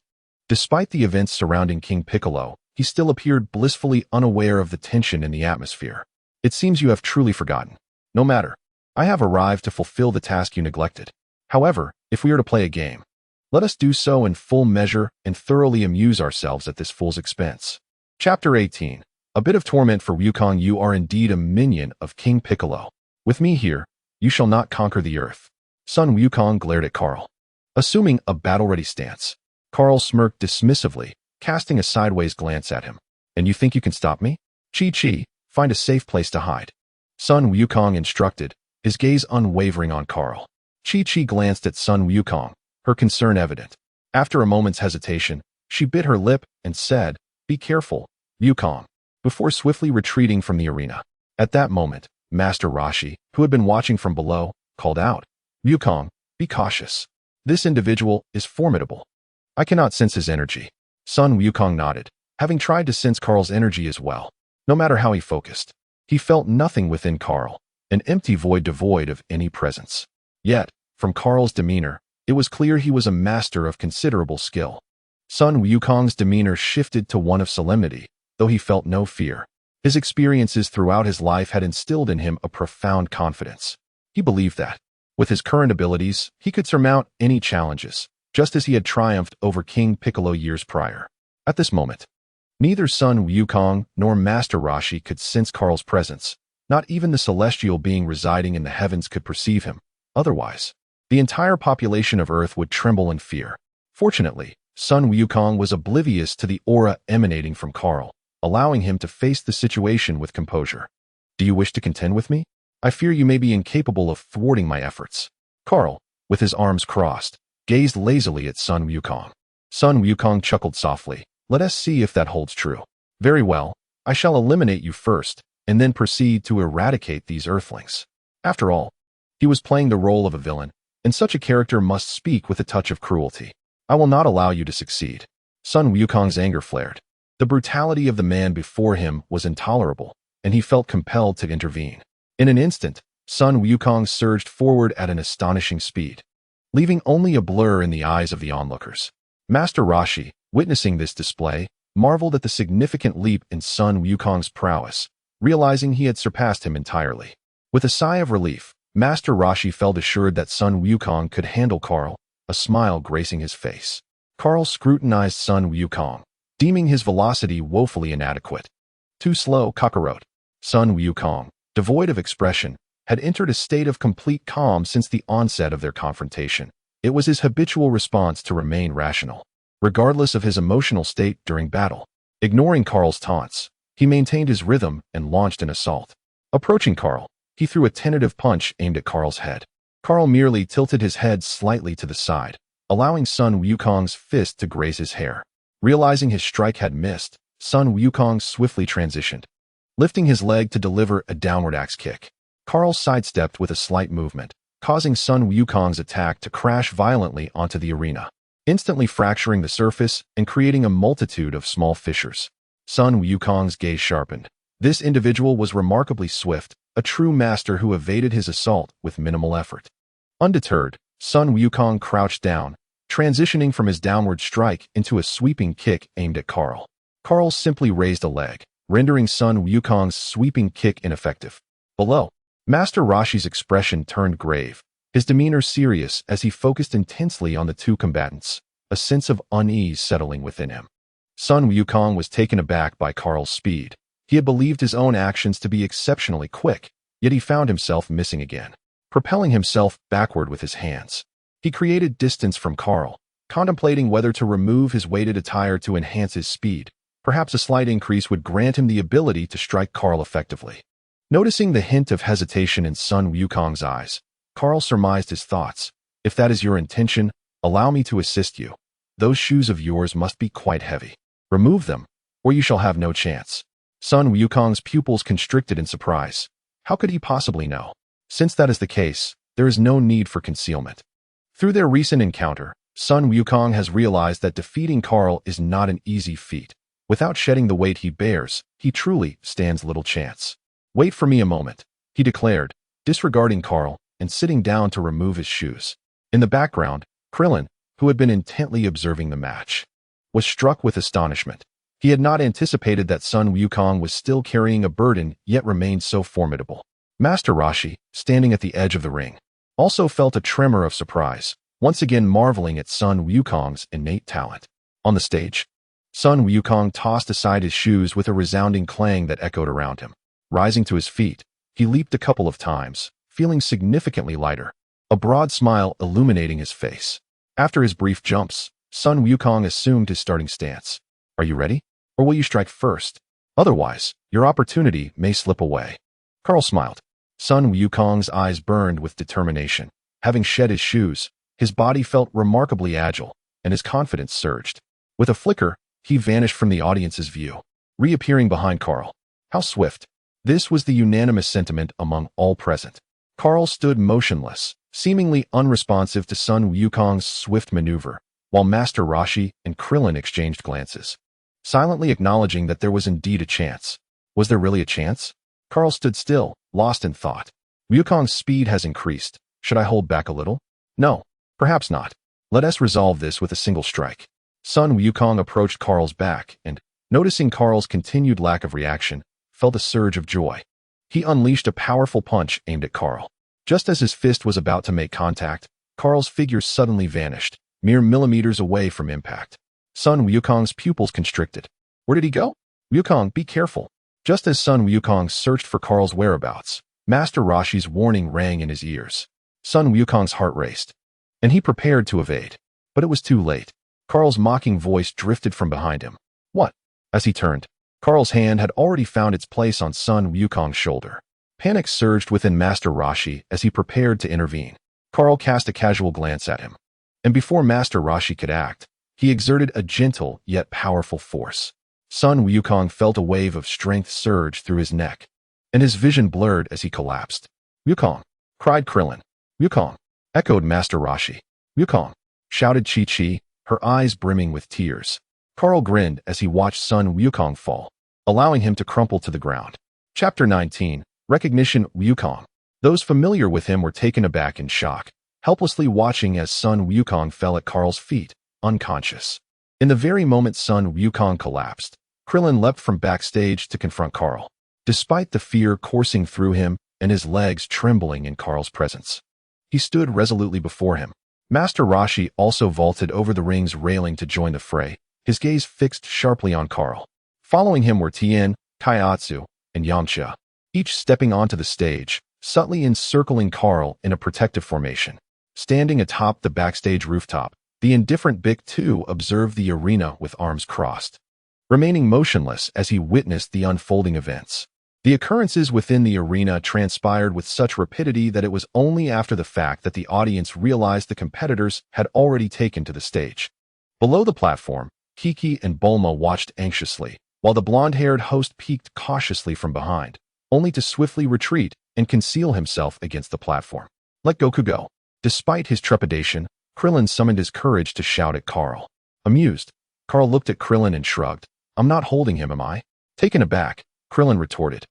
Despite the events surrounding King Piccolo, he still appeared blissfully unaware of the tension in the atmosphere. "It seems you have truly forgotten. No matter. I have arrived to fulfill the task you neglected. However, if we are to play a game, let us do so in full measure and thoroughly amuse ourselves at this fool's expense." Chapter 18. A bit of torment for Wukong. "You are indeed a minion of King Piccolo. With me here, you shall not conquer the Earth." Sun Wukong glared at Kaal, assuming a battle-ready stance. Kaal smirked dismissively, casting a sideways glance at him. "And you think you can stop me? Chi-Chi, find a safe place to hide." Sun Wukong instructed, his gaze unwavering on Kaal. Chi-Chi glanced at Sun Wukong, her concern evident. After a moment's hesitation, she bit her lip and said, Be careful, Wukong, before swiftly retreating from the arena. At that moment, Master Roshi, who had been watching from below, called out, Wukong, be cautious. This individual is formidable. I cannot sense his energy. Sun Wukong nodded, having tried to sense Kahl's energy as well. No matter how he focused, he felt nothing within Kahl, an empty void devoid of any presence. Yet, from Kahl's demeanor, it was clear he was a master of considerable skill. Sun Wukong's demeanor shifted to one of solemnity, though he felt no fear. His experiences throughout his life had instilled in him a profound confidence. He believed that, with his current abilities, he could surmount any challenges, just as he had triumphed over King Piccolo years prior. At this moment, neither Sun Wukong nor Master Roshi could sense Kahl's presence. Not even the celestial being residing in the heavens could perceive him. Otherwise, the entire population of Earth would tremble in fear. Fortunately, Sun Wukong was oblivious to the aura emanating from Kahl, allowing him to face the situation with composure. Do you wish to contend with me? I fear you may be incapable of thwarting my efforts. Kahl, with his arms crossed, gazed lazily at Sun Wukong. Sun Wukong chuckled softly. Let us see if that holds true. Very well, I shall eliminate you first, and then proceed to eradicate these earthlings. After all, he was playing the role of a villain, and such a character must speak with a touch of cruelty. I will not allow you to succeed. Sun Wukong's anger flared. The brutality of the man before him was intolerable, and he felt compelled to intervene. In an instant, Sun Wukong surged forward at an astonishing speed, leaving only a blur in the eyes of the onlookers. Master Roshi, witnessing this display, marveled at the significant leap in Sun Wukong's prowess, realizing he had surpassed him entirely. With a sigh of relief, Master Roshi felt assured that Sun Wukong could handle Kahl, a smile gracing his face. Kahl scrutinized Sun Wukong, deeming his velocity woefully inadequate. Too slow, Kakarot. Sun Wukong, devoid of expression, had entered a state of complete calm since the onset of their confrontation. It was his habitual response to remain rational, regardless of his emotional state during battle. Ignoring Kahl's taunts, he maintained his rhythm and launched an assault. Approaching Kahl, he threw a tentative punch aimed at Kahl's head. Kahl merely tilted his head slightly to the side, allowing Sun Wukong's fist to graze his hair. Realizing his strike had missed, Sun Wukong swiftly transitioned, lifting his leg to deliver a downward axe kick. Kahl sidestepped with a slight movement, causing Sun Wukong's attack to crash violently onto the arena, instantly fracturing the surface and creating a multitude of small fissures. Sun Wukong's gaze sharpened. This individual was remarkably swift, a true master who evaded his assault with minimal effort. Undeterred, Sun Wukong crouched down, transitioning from his downward strike into a sweeping kick aimed at Kahl. Kahl simply raised a leg, rendering Sun Wukong's sweeping kick ineffective. Below, Master Roshi's expression turned grave, his demeanor serious as he focused intensely on the two combatants, a sense of unease settling within him. Sun Wukong was taken aback by Kahl's speed. He had believed his own actions to be exceptionally quick, yet he found himself missing again, propelling himself backward with his hands. He created distance from Kahl, contemplating whether to remove his weighted attire to enhance his speed. Perhaps a slight increase would grant him the ability to strike Kahl effectively. Noticing the hint of hesitation in Sun Wukong's eyes, Kahl surmised his thoughts. If that is your intention, allow me to assist you. Those shoes of yours must be quite heavy. Remove them, or you shall have no chance. Sun Wukong's pupils constricted in surprise. How could he possibly know? Since that is the case, there is no need for concealment. Through their recent encounter, Sun Wukong has realized that defeating Kahl is not an easy feat. Without shedding the weight he bears, he truly stands little chance. Wait for me a moment, he declared, disregarding Kahl and sitting down to remove his shoes. In the background, Krillin, who had been intently observing the match, was struck with astonishment. He had not anticipated that Sun Wukong was still carrying a burden yet remained so formidable. Master Roshi, standing at the edge of the ring, also felt a tremor of surprise, once again marveling at Sun Wukong's innate talent. On the stage, Sun Wukong tossed aside his shoes with a resounding clang that echoed around him. Rising to his feet, he leaped a couple of times, feeling significantly lighter, a broad smile illuminating his face. After his brief jumps, Sun Wukong assumed his starting stance. Are you ready? Or will you strike first? Otherwise, your opportunity may slip away. Kahl smiled. Sun Wukong's eyes burned with determination. Having shed his shoes, his body felt remarkably agile, and his confidence surged. With a flicker, he vanished from the audience's view, reappearing behind Kaal. How swift! This was the unanimous sentiment among all present. Kaal stood motionless, seemingly unresponsive to Sun Wukong's swift maneuver, while Master Roshi and Krillin exchanged glances, silently acknowledging that there was indeed a chance. Was there really a chance? Kaal stood still, lost in thought. Wukong's speed has increased. Should I hold back a little? No, perhaps not. Let us resolve this with a single strike. Sun Wukong approached Kaal's back and, noticing Kaal's continued lack of reaction, felt a surge of joy. He unleashed a powerful punch aimed at Kaal. Just as his fist was about to make contact, Kaal's figure suddenly vanished, mere millimeters away from impact. Sun Wukong's pupils constricted. Where did he go? Wukong, be careful. Just as Sun Wukong searched for Kaal's whereabouts, Master Roshi's warning rang in his ears. Sun Wukong's heart raced, and he prepared to evade. But it was too late. Kaal's mocking voice drifted from behind him. What? As he turned, Kaal's hand had already found its place on Sun Wukong's shoulder. Panic surged within Master Roshi as he prepared to intervene. Kaal cast a casual glance at him, and before Master Roshi could act, he exerted a gentle yet powerful force. Sun Wukong felt a wave of strength surge through his neck, and his vision blurred as he collapsed. Wukong! Cried Krillin. Wukong! Echoed Master Roshi. Wukong! Shouted Chi-Chi, her eyes brimming with tears. Kaal grinned as he watched Sun Wukong fall, allowing him to crumple to the ground. Chapter 19, Recognition. Wukong. Those familiar with him were taken aback in shock, helplessly watching as Sun Wukong fell at Kaal's feet, unconscious. In the very moment Sun Wukong collapsed, Krillin leapt from backstage to confront Kaal, despite the fear coursing through him and his legs trembling in Kaal's presence. He stood resolutely before him. Master Roshi also vaulted over the ring's railing to join the fray, his gaze fixed sharply on Kaal. Following him were Tien, Kaiatsu, and Yamcha, each stepping onto the stage, subtly encircling Kaal in a protective formation. Standing atop the backstage rooftop, the indifferent Big Two observed the arena with arms crossed, remaining motionless as he witnessed the unfolding events. The occurrences within the arena transpired with such rapidity that it was only after the fact that the audience realized the competitors had already taken to the stage. Below the platform, Kiki and Bulma watched anxiously, while the blonde-haired host peeked cautiously from behind, only to swiftly retreat and conceal himself against the platform. Let Goku go. Despite his trepidation, Krillin summoned his courage to shout at Kaal. Amused, Kaal looked at Krillin and shrugged. I'm not holding him, am I? Taken aback, Krillin retorted.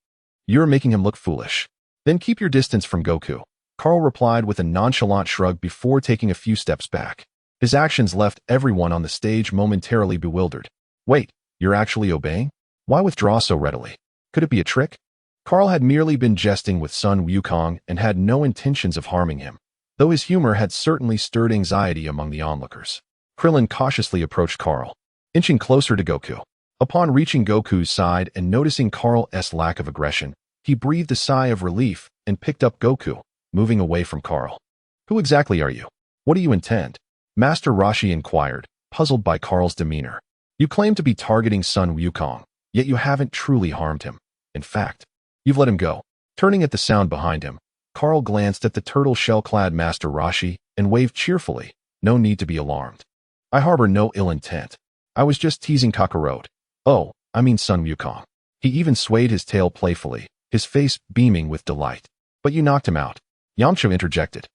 You're making him look foolish. Then keep your distance from Goku. Kaal replied with a nonchalant shrug before taking a few steps back. His actions left everyone on the stage momentarily bewildered. Wait, you're actually obeying? Why withdraw so readily? Could it be a trick? Kaal had merely been jesting with Sun Wukong and had no intentions of harming him, though his humor had certainly stirred anxiety among the onlookers. Krillin cautiously approached Kaal, inching closer to Goku. Upon reaching Goku's side and noticing Kaal's lack of aggression, he breathed a sigh of relief and picked up Goku, moving away from Kaal. Who exactly are you? What do you intend? Master Roshi inquired, puzzled by Kaal's demeanor. You claim to be targeting Sun Wukong, yet you haven't truly harmed him. In fact, you've let him go. Turning at the sound behind him, Kaal glanced at the turtle shell-clad Master Roshi and waved cheerfully. No need to be alarmed. I harbor no ill intent. I was just teasing Kakarot. Oh, I mean Sun Wukong. He even swayed his tail playfully, his face beaming with delight. But you knocked him out. Yamcha interjected.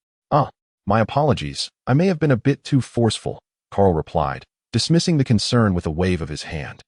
My apologies. I may have been a bit too forceful, Kaal replied, dismissing the concern with a wave of his hand.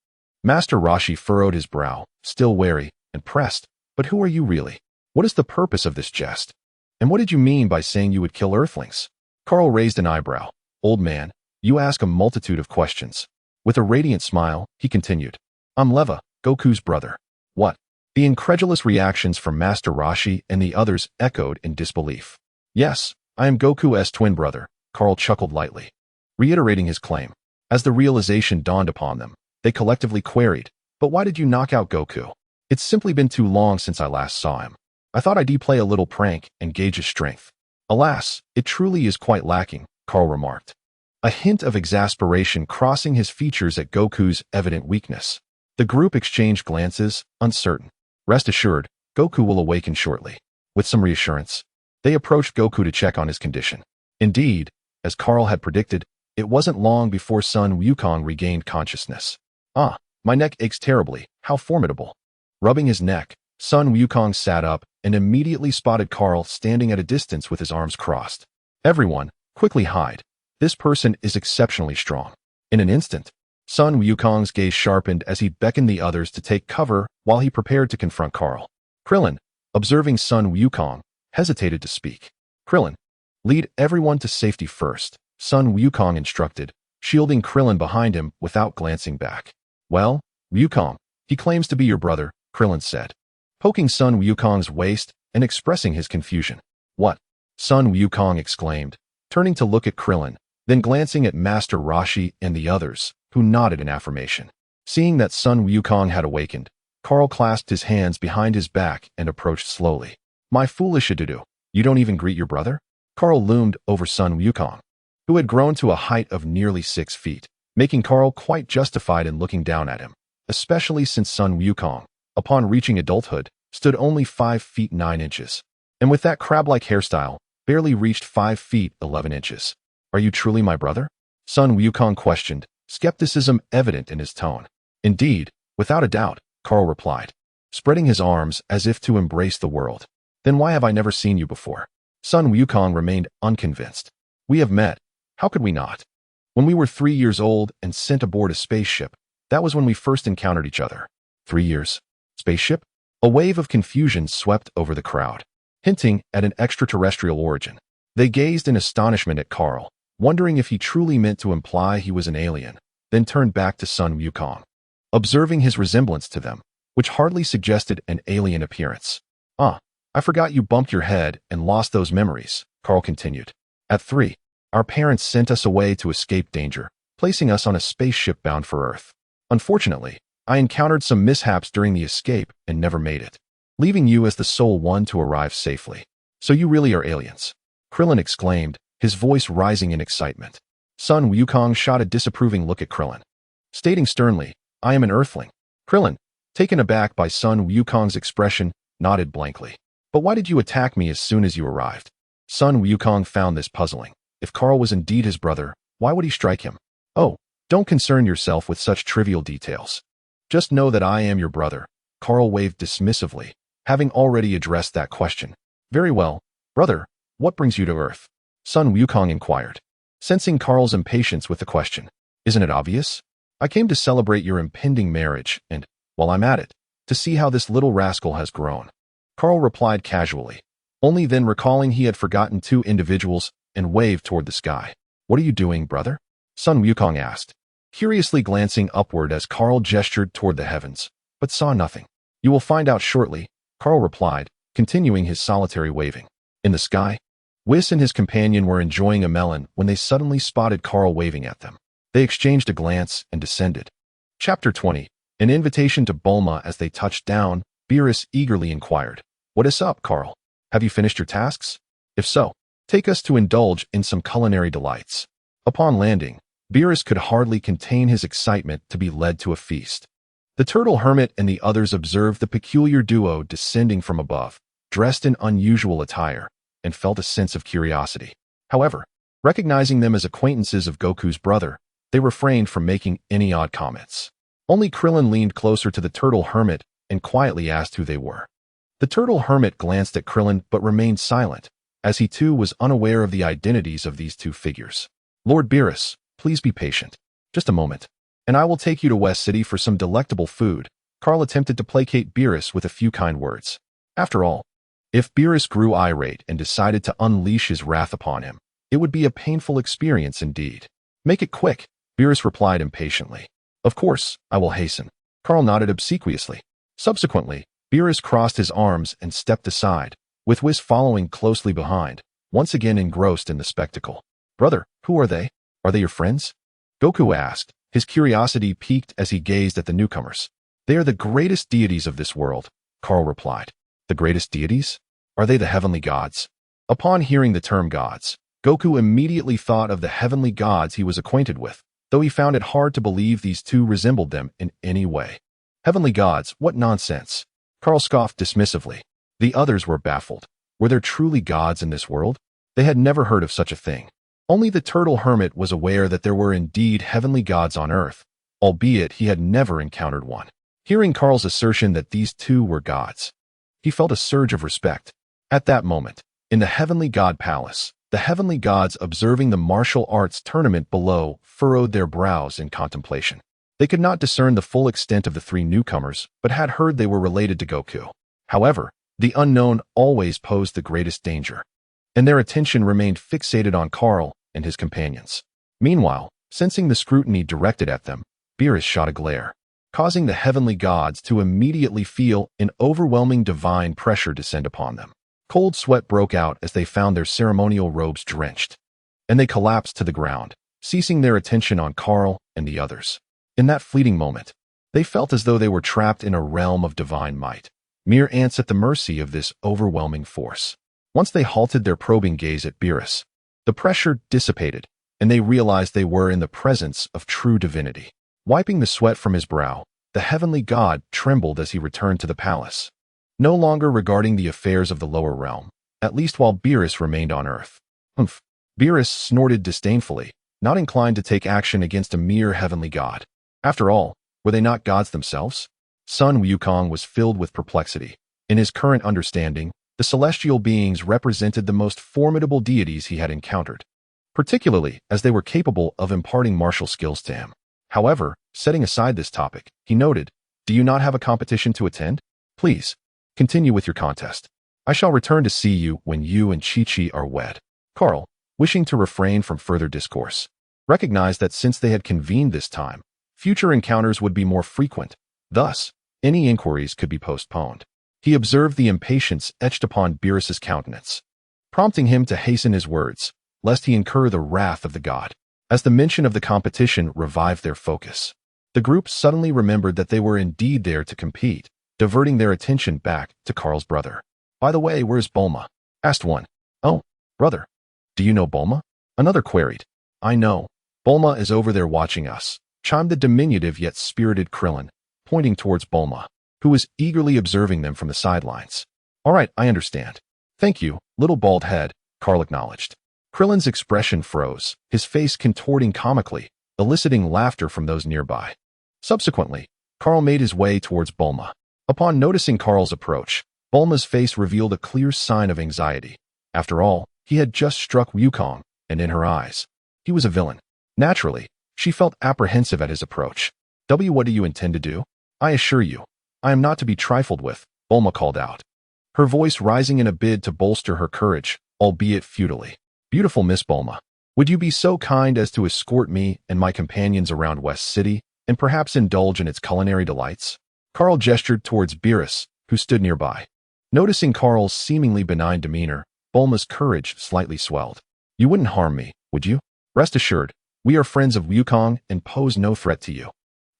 Master Roshi furrowed his brow, still wary, and pressed. But who are you really? What is the purpose of this jest? And what did you mean by saying you would kill Earthlings? Kaal raised an eyebrow. Old man, you ask a multitude of questions. With a radiant smile, he continued. I'm Leva, Goku's brother. What? The incredulous reactions from Master Roshi and the others echoed in disbelief. Yes, I am Goku's twin brother, Kaal chuckled lightly, reiterating his claim. As the realization dawned upon them, they collectively queried, but why did you knock out Goku? It's simply been too long since I last saw him. I thought I'd play a little prank and gauge his strength. Alas, it truly is quite lacking, Kaal remarked, a hint of exasperation crossing his features at Goku's evident weakness. The group exchanged glances, uncertain. Rest assured, Goku will awaken shortly. With some reassurance, they approached Goku to check on his condition. Indeed, as Kaal had predicted, it wasn't long before Sun Wukong regained consciousness. Ah, my neck aches terribly. How formidable. Rubbing his neck, Sun Wukong sat up and immediately spotted Carl standing at a distance with his arms crossed. Everyone, quickly hide. This person is exceptionally strong. In an instant, Sun Wukong's gaze sharpened as he beckoned the others to take cover while he prepared to confront Carl. Krillin, observing Sun Wukong, hesitated to speak. Krillin, lead everyone to safety first, Sun Wukong instructed, shielding Krillin behind him without glancing back. Well, Wukong, he claims to be your brother, Krillin said, poking Sun Wukong's waist and expressing his confusion. What? Sun Wukong exclaimed, turning to look at Krillin, then glancing at Master Roshi and the others, who nodded in affirmation. Seeing that Sun Wukong had awakened, Carl clasped his hands behind his back and approached slowly. My foolish Adudu, you don't even greet your brother? Carl loomed over Sun Wukong, who had grown to a height of nearly 6 feet, making Carl quite justified in looking down at him, especially since Sun Wukong, upon reaching adulthood, stood only 5 feet 9 inches, and with that crab-like hairstyle, barely reached 5 feet 11 inches. Are you truly my brother? Sun Wukong questioned, skepticism evident in his tone. Indeed, without a doubt, Carl replied, spreading his arms as if to embrace the world. Then why have I never seen you before? Sun Wukong remained unconvinced. We have met. How could we not? When we were 3 years old and sent aboard a spaceship, that was when we first encountered each other. 3 years? Spaceship? A wave of confusion swept over the crowd, hinting at an extraterrestrial origin. They gazed in astonishment at Carl, wondering if he truly meant to imply he was an alien, then turned back to Sun Wukong, observing his resemblance to them, which hardly suggested an alien appearance. Ah, I forgot you bumped your head and lost those memories, Carl continued. At 3, our parents sent us away to escape danger, placing us on a spaceship bound for Earth. Unfortunately, I encountered some mishaps during the escape and never made it, leaving you as the sole one to arrive safely. So you really are aliens, Krillin exclaimed, his voice rising in excitement. Sun Wukong shot a disapproving look at Krillin, stating sternly, I am an Earthling. Krillin, taken aback by Sun Wukong's expression, nodded blankly. But why did you attack me as soon as you arrived? Sun Wukong found this puzzling. If Carl was indeed his brother, why would he strike him? Oh, don't concern yourself with such trivial details. Just know that I am your brother, Carl waved dismissively, having already addressed that question. Very well, brother, what brings you to Earth? Sun Wukong inquired, sensing Carl's impatience with the question. Isn't it obvious? I came to celebrate your impending marriage and, while I'm at it, to see how this little rascal has grown. Carl replied casually, only then recalling he had forgotten 2 individuals and waved toward the sky. What are you doing, brother? Sun Wukong asked, curiously glancing upward as Carl gestured toward the heavens, but saw nothing. You will find out shortly, Carl replied, continuing his solitary waving. In the sky, Whis and his companion were enjoying a melon when they suddenly spotted Carl waving at them. They exchanged a glance and descended. Chapter 20. An invitation to Bulma. As they touched down, Beerus eagerly inquired, What is up, Carl? Have you finished your tasks? If so, take us to indulge in some culinary delights. Upon landing, Beerus could hardly contain his excitement to be led to a feast. The turtle hermit and the others observed the peculiar duo descending from above, dressed in unusual attire, and felt a sense of curiosity. However, recognizing them as acquaintances of Goku's brother, they refrained from making any odd comments. Only Krillin leaned closer to the turtle hermit and quietly asked who they were. The turtle hermit glanced at Krillin but remained silent, as he too was unaware of the identities of these 2 figures. Lord Beerus, please be patient. Just a moment, and I will take you to West City for some delectable food. Carl attempted to placate Beerus with a few kind words. After all, if Beerus grew irate and decided to unleash his wrath upon him, it would be a painful experience indeed. Make it quick, Beerus replied impatiently. Of course, I will hasten. Carl nodded obsequiously. Subsequently, Beerus crossed his arms and stepped aside, with Whis following closely behind, once again engrossed in the spectacle. Brother, who are they? Are they your friends? Goku asked, his curiosity piqued as he gazed at the newcomers. They are the greatest deities of this world, Carl replied. The greatest deities? Are they the heavenly gods? Upon hearing the term gods, Goku immediately thought of the heavenly gods he was acquainted with, though he found it hard to believe these 2 resembled them in any way. Heavenly gods, what nonsense! Carl scoffed dismissively. The others were baffled. Were there truly gods in this world? They had never heard of such a thing. Only the turtle hermit was aware that there were indeed heavenly gods on Earth, albeit he had never encountered one. Hearing Kahl's assertion that these two were gods, he felt a surge of respect. At that moment, in the Heavenly God Palace, the heavenly gods observing the martial arts tournament below furrowed their brows in contemplation. They could not discern the full extent of the three newcomers, but had heard they were related to Goku. However, the unknown always posed the greatest danger, and their attention remained fixated on Kahl and his companions. Meanwhile, sensing the scrutiny directed at them, Beerus shot a glare, causing the heavenly gods to immediately feel an overwhelming divine pressure descend upon them. Cold sweat broke out as they found their ceremonial robes drenched, and they collapsed to the ground, ceasing their attention on Kahl and the others. In that fleeting moment, they felt as though they were trapped in a realm of divine might, mere ants at the mercy of this overwhelming force. Once they halted their probing gaze at Beerus, the pressure dissipated, and they realized they were in the presence of true divinity. Wiping the sweat from his brow, the heavenly god trembled as he returned to the palace, no longer regarding the affairs of the lower realm, at least while Beerus remained on Earth. Humph! Beerus snorted disdainfully, not inclined to take action against a mere heavenly god. After all, were they not gods themselves? Sun Wukong was filled with perplexity. In his current understanding, the celestial beings represented the most formidable deities he had encountered, particularly as they were capable of imparting martial skills to him. However, setting aside this topic, he noted, "Do you not have a competition to attend? Please, continue with your contest. I shall return to see you when you and Chi-Chi are wed." Kahl, wishing to refrain from further discourse, recognized that since they had convened this time, future encounters would be more frequent. Thus, any inquiries could be postponed. He observed the impatience etched upon Beerus's countenance, prompting him to hasten his words, lest he incur the wrath of the god. As the mention of the competition revived their focus, the group suddenly remembered that they were indeed there to compete, diverting their attention back to Kahl's brother. "By the way, where's Bulma?" asked one. "Oh, brother, do you know Bulma?" another queried. "I know. Bulma is over there watching us," chimed the diminutive yet spirited Krillin, pointing towards Bulma, who was eagerly observing them from the sidelines. "All right, I understand. Thank you, little bald head," Kahl acknowledged. Krillin's expression froze, his face contorting comically, eliciting laughter from those nearby. Subsequently, Kahl made his way towards Bulma. Upon noticing Kahl's approach, Bulma's face revealed a clear sign of anxiety. After all, he had just struck Wukong, and in her eyes, he was a villain. Naturally, she felt apprehensive at his approach. "What do you intend to do? I assure you, I am not to be trifled with," Bulma called out, her voice rising in a bid to bolster her courage, albeit futilely. "Beautiful Miss Bulma, would you be so kind as to escort me and my companions around West City, and perhaps indulge in its culinary delights?" Kahl gestured towards Beerus, who stood nearby. Noticing Kahl's seemingly benign demeanor, Bulma's courage slightly swelled. "You wouldn't harm me, would you? Rest assured, we are friends of Wukong and pose no threat to you.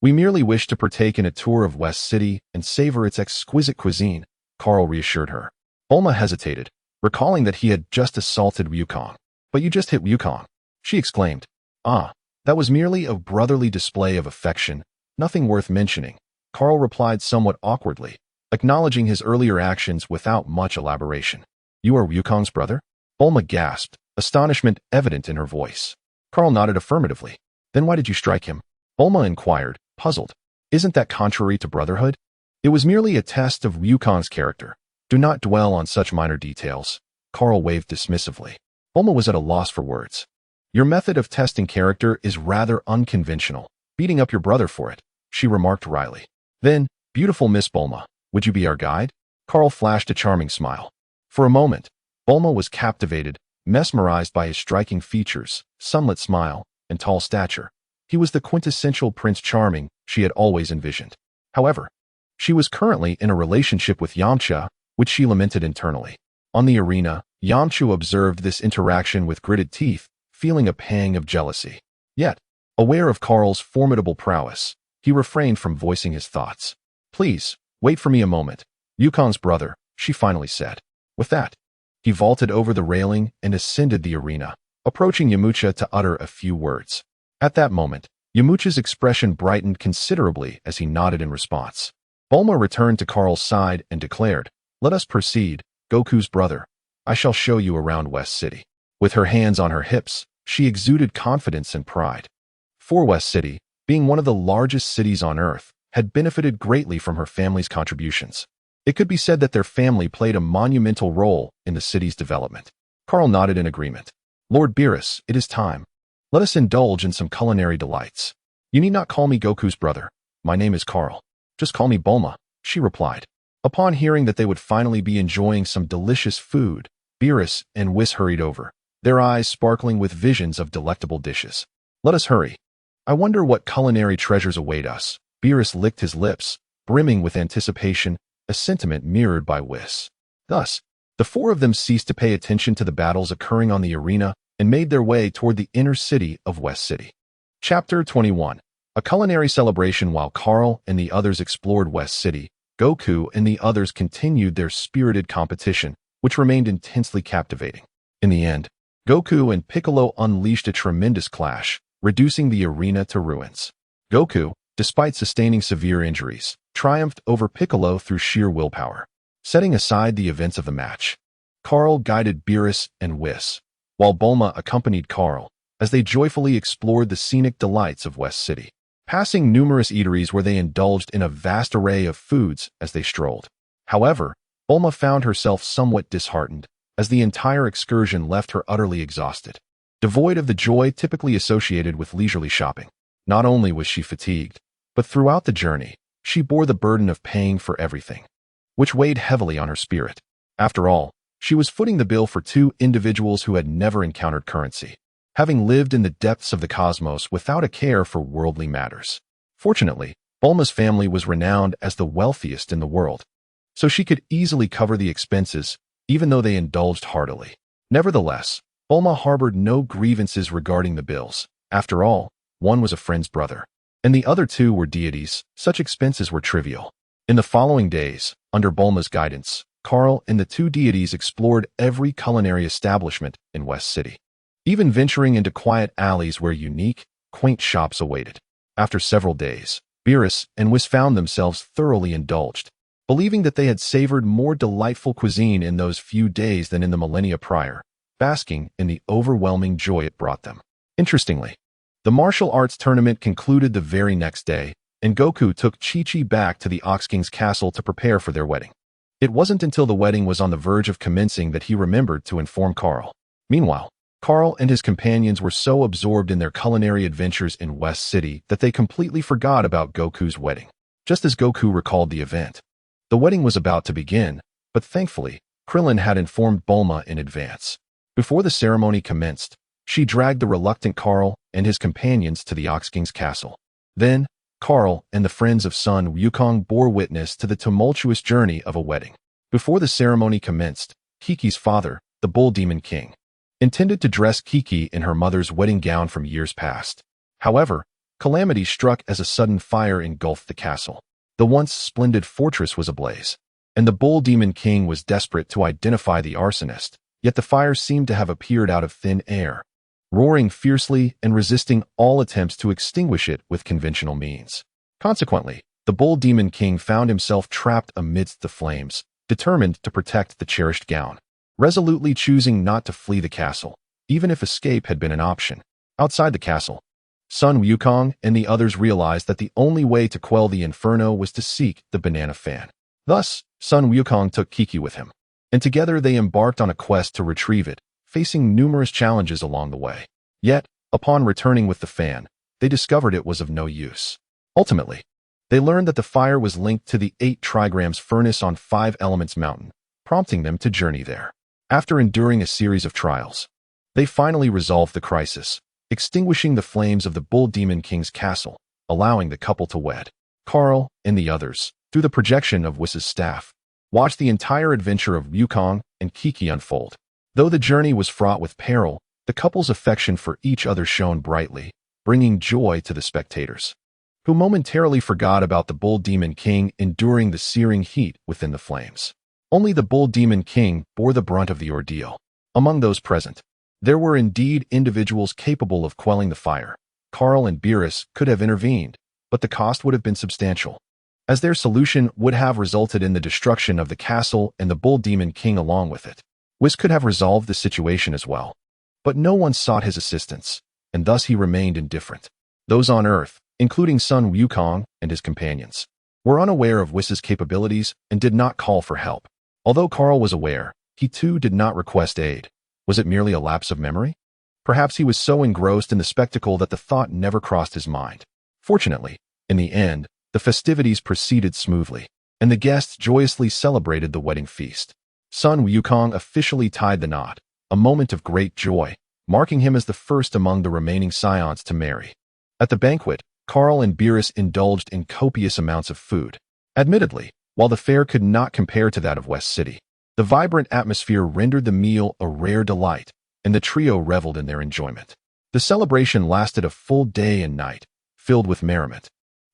We merely wish to partake in a tour of West City and savor its exquisite cuisine," Kahl reassured her. Bulma hesitated, recalling that he had just assaulted Wukong. "But you just hit Wukong," she exclaimed. "Ah, that was merely a brotherly display of affection, nothing worth mentioning," Kahl replied somewhat awkwardly, acknowledging his earlier actions without much elaboration. "You are Wukong's brother?" Bulma gasped, astonishment evident in her voice. Kahl nodded affirmatively. "Then why did you strike him?" Bulma inquired, puzzled. "Isn't that contrary to brotherhood?" "It was merely a test of Wukong's character. Do not dwell on such minor details," Kahl waved dismissively. Bulma was at a loss for words. "Your method of testing character is rather unconventional, beating up your brother for it," she remarked wryly. "Then, beautiful Miss Bulma, would you be our guide?" Kahl flashed a charming smile. For a moment, Bulma was captivated, mesmerized by his striking features, sunlit smile, and tall stature. He was the quintessential Prince Charming she had always envisioned. However, she was currently in a relationship with Yamcha, which she lamented internally. On the arena, Yamcha observed this interaction with gritted teeth, feeling a pang of jealousy. Yet, aware of Kahl's formidable prowess, he refrained from voicing his thoughts. "Please, wait for me a moment. Wukong's brother," she finally said. With that, he vaulted over the railing and ascended the arena, approaching Yamcha to utter a few words. At that moment, Yamcha's expression brightened considerably as he nodded in response. Bulma returned to Kahl's side and declared, "Let us proceed, Goku's brother. I shall show you around West City." With her hands on her hips, she exuded confidence and pride. For West City, being one of the largest cities on Earth, had benefited greatly from her family's contributions. It could be said that their family played a monumental role in the city's development. Kaal nodded in agreement. Lord Beerus, it is time. Let us indulge in some culinary delights. You need not call me Goku's brother. My name is Kaal. Just call me Bulma, she replied. Upon hearing that they would finally be enjoying some delicious food, Beerus and Whis hurried over, their eyes sparkling with visions of delectable dishes. Let us hurry. I wonder what culinary treasures await us. Beerus licked his lips, brimming with anticipation, a sentiment mirrored by Whis. Thus, the four of them ceased to pay attention to the battles occurring on the arena and made their way toward the inner city of West City. Chapter 21. A culinary celebration. While Kaal and the others explored West City, Goku and the others continued their spirited competition, which remained intensely captivating. In the end, Goku and Piccolo unleashed a tremendous clash, reducing the arena to ruins. Goku, despite sustaining severe injuries, triumphed over Piccolo through sheer willpower. Setting aside the events of the match, Kaal guided Beerus and Whis, while Bulma accompanied Kaal as they joyfully explored the scenic delights of West City, passing numerous eateries where they indulged in a vast array of foods as they strolled. However, Bulma found herself somewhat disheartened as the entire excursion left her utterly exhausted. Devoid of the joy typically associated with leisurely shopping, not only was she fatigued, but throughout the journey, she bore the burden of paying for everything, which weighed heavily on her spirit. After all, she was footing the bill for two individuals who had never encountered currency, having lived in the depths of the cosmos without a care for worldly matters. Fortunately, Bulma's family was renowned as the wealthiest in the world, so she could easily cover the expenses, even though they indulged heartily. Nevertheless, Bulma harbored no grievances regarding the bills. After all, one was a friend's brother, and the other two were deities. Such expenses were trivial. In the following days, under Bulma's guidance, Kaal and the two deities explored every culinary establishment in West City, even venturing into quiet alleys where unique, quaint shops awaited. After several days, Beerus and Whis found themselves thoroughly indulged, believing that they had savored more delightful cuisine in those few days than in the millennia prior, basking in the overwhelming joy it brought them. Interestingly, the martial arts tournament concluded the very next day, and Goku took Chi-Chi back to the Ox King's castle to prepare for their wedding. It wasn't until the wedding was on the verge of commencing that he remembered to inform Kaal. Meanwhile, Kaal and his companions were so absorbed in their culinary adventures in West City that they completely forgot about Goku's wedding. Just as Goku recalled the event, the wedding was about to begin, but thankfully, Krillin had informed Bulma in advance. Before the ceremony commenced, she dragged the reluctant Kaal and his companions to the Ox King's castle. Then, Kaal and the friends of Sun Wukong bore witness to the tumultuous journey of a wedding. Before the ceremony commenced, Kiki's father, the Bull Demon King, intended to dress Kiki in her mother's wedding gown from years past. However, calamity struck as a sudden fire engulfed the castle. The once splendid fortress was ablaze, and the Bull Demon King was desperate to identify the arsonist, yet the fire seemed to have appeared out of thin air, roaring fiercely and resisting all attempts to extinguish it with conventional means. Consequently, the Bull Demon King found himself trapped amidst the flames, determined to protect the cherished gown, resolutely choosing not to flee the castle, even if escape had been an option. Outside the castle, Sun Wukong and the others realized that the only way to quell the inferno was to seek the banana fan. Thus, Sun Wukong took Kiki with him, and together they embarked on a quest to retrieve it, facing numerous challenges along the way. Yet, upon returning with the fan, they discovered it was of no use. Ultimately, they learned that the fire was linked to the 8 trigrams furnace on 5 Elements Mountain, prompting them to journey there. After enduring a series of trials, they finally resolved the crisis, extinguishing the flames of the Bull Demon King's castle, allowing the couple to wed. Kaal and the others, through the projection of Whis' staff, watched the entire adventure of Wukong and Kiki unfold. Though the journey was fraught with peril, the couple's affection for each other shone brightly, bringing joy to the spectators, who momentarily forgot about the Bull Demon King enduring the searing heat within the flames. Only the Bull Demon King bore the brunt of the ordeal. Among those present, there were indeed individuals capable of quelling the fire. Kaal and Beerus could have intervened, but the cost would have been substantial, as their solution would have resulted in the destruction of the castle and the Bull Demon King along with it. Whis could have resolved the situation as well, but no one sought his assistance, and thus he remained indifferent. Those on Earth, including Sun Wukong and his companions, were unaware of Whis' capabilities and did not call for help. Although Kaal was aware, he too did not request aid. Was it merely a lapse of memory? Perhaps he was so engrossed in the spectacle that the thought never crossed his mind. Fortunately, in the end, the festivities proceeded smoothly, and the guests joyously celebrated the wedding feast. Sun Wukong officially tied the knot, a moment of great joy, marking him as the first among the remaining scions to marry. At the banquet, Kaal and Beerus indulged in copious amounts of food. Admittedly, while the fare could not compare to that of West City, the vibrant atmosphere rendered the meal a rare delight, and the trio reveled in their enjoyment. The celebration lasted a full day and night, filled with merriment,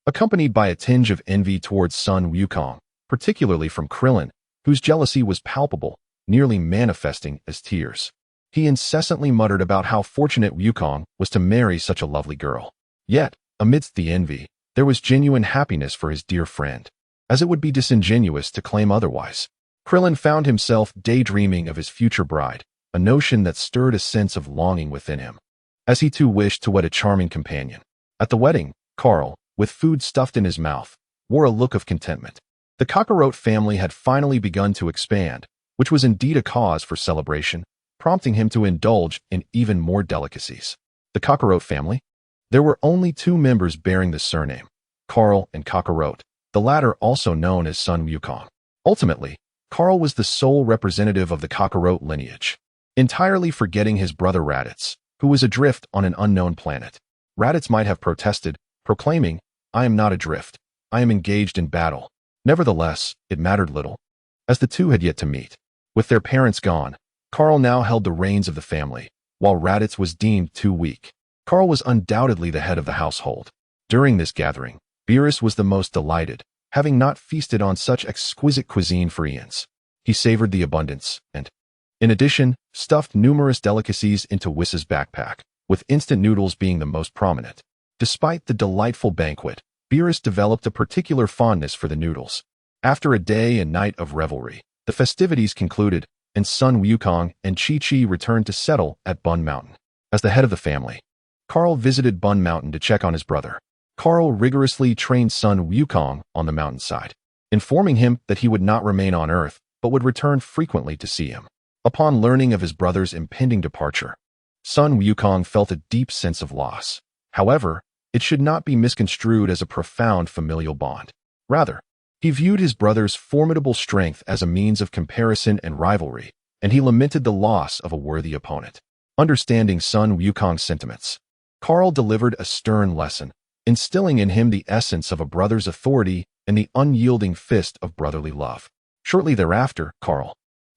accompanied by a tinge of envy towards Sun Wukong, particularly from Krillin, whose jealousy was palpable, nearly manifesting as tears. He incessantly muttered about how fortunate Wukong was to marry such a lovely girl. Yet, amidst the envy, there was genuine happiness for his dear friend, as it would be disingenuous to claim otherwise. Krillin found himself daydreaming of his future bride, a notion that stirred a sense of longing within him, as he too wished to wed a charming companion. At the wedding, Kaal, with food stuffed in his mouth, wore a look of contentment. The Kakarot family had finally begun to expand, which was indeed a cause for celebration, prompting him to indulge in even more delicacies. The Kakarot family? There were only two members bearing the surname, Kaal and Kakarot, the latter also known as Sun Wukong. Ultimately, Kaal was the sole representative of the Kakarot lineage, entirely forgetting his brother Raditz, who was adrift on an unknown planet. Raditz might have protested, proclaiming, "I am not adrift. I am engaged in battle." Nevertheless, it mattered little, as the two had yet to meet. With their parents gone, Kaal now held the reins of the family, while Raditz was deemed too weak. Kaal was undoubtedly the head of the household. During this gathering, Beerus was the most delighted, having not feasted on such exquisite cuisine for eons. He savored the abundance and, in addition, stuffed numerous delicacies into Whis' backpack, with instant noodles being the most prominent. Despite the delightful banquet, Beerus developed a particular fondness for the noodles. After a day and night of revelry, the festivities concluded, and Sun Wukong and Chi-Chi returned to settle at Bun Mountain. As the head of the family, Kaal visited Bun Mountain to check on his brother. Kaal rigorously trained Sun Wukong on the mountainside, informing him that he would not remain on Earth, but would return frequently to see him. Upon learning of his brother's impending departure, Sun Wukong felt a deep sense of loss. However, it should not be misconstrued as a profound familial bond. Rather, he viewed his brother's formidable strength as a means of comparison and rivalry, and he lamented the loss of a worthy opponent. Understanding Sun Wukong's sentiments, Kaal delivered a stern lesson, instilling in him the essence of a brother's authority and the unyielding fist of brotherly love. Shortly thereafter, Kaal,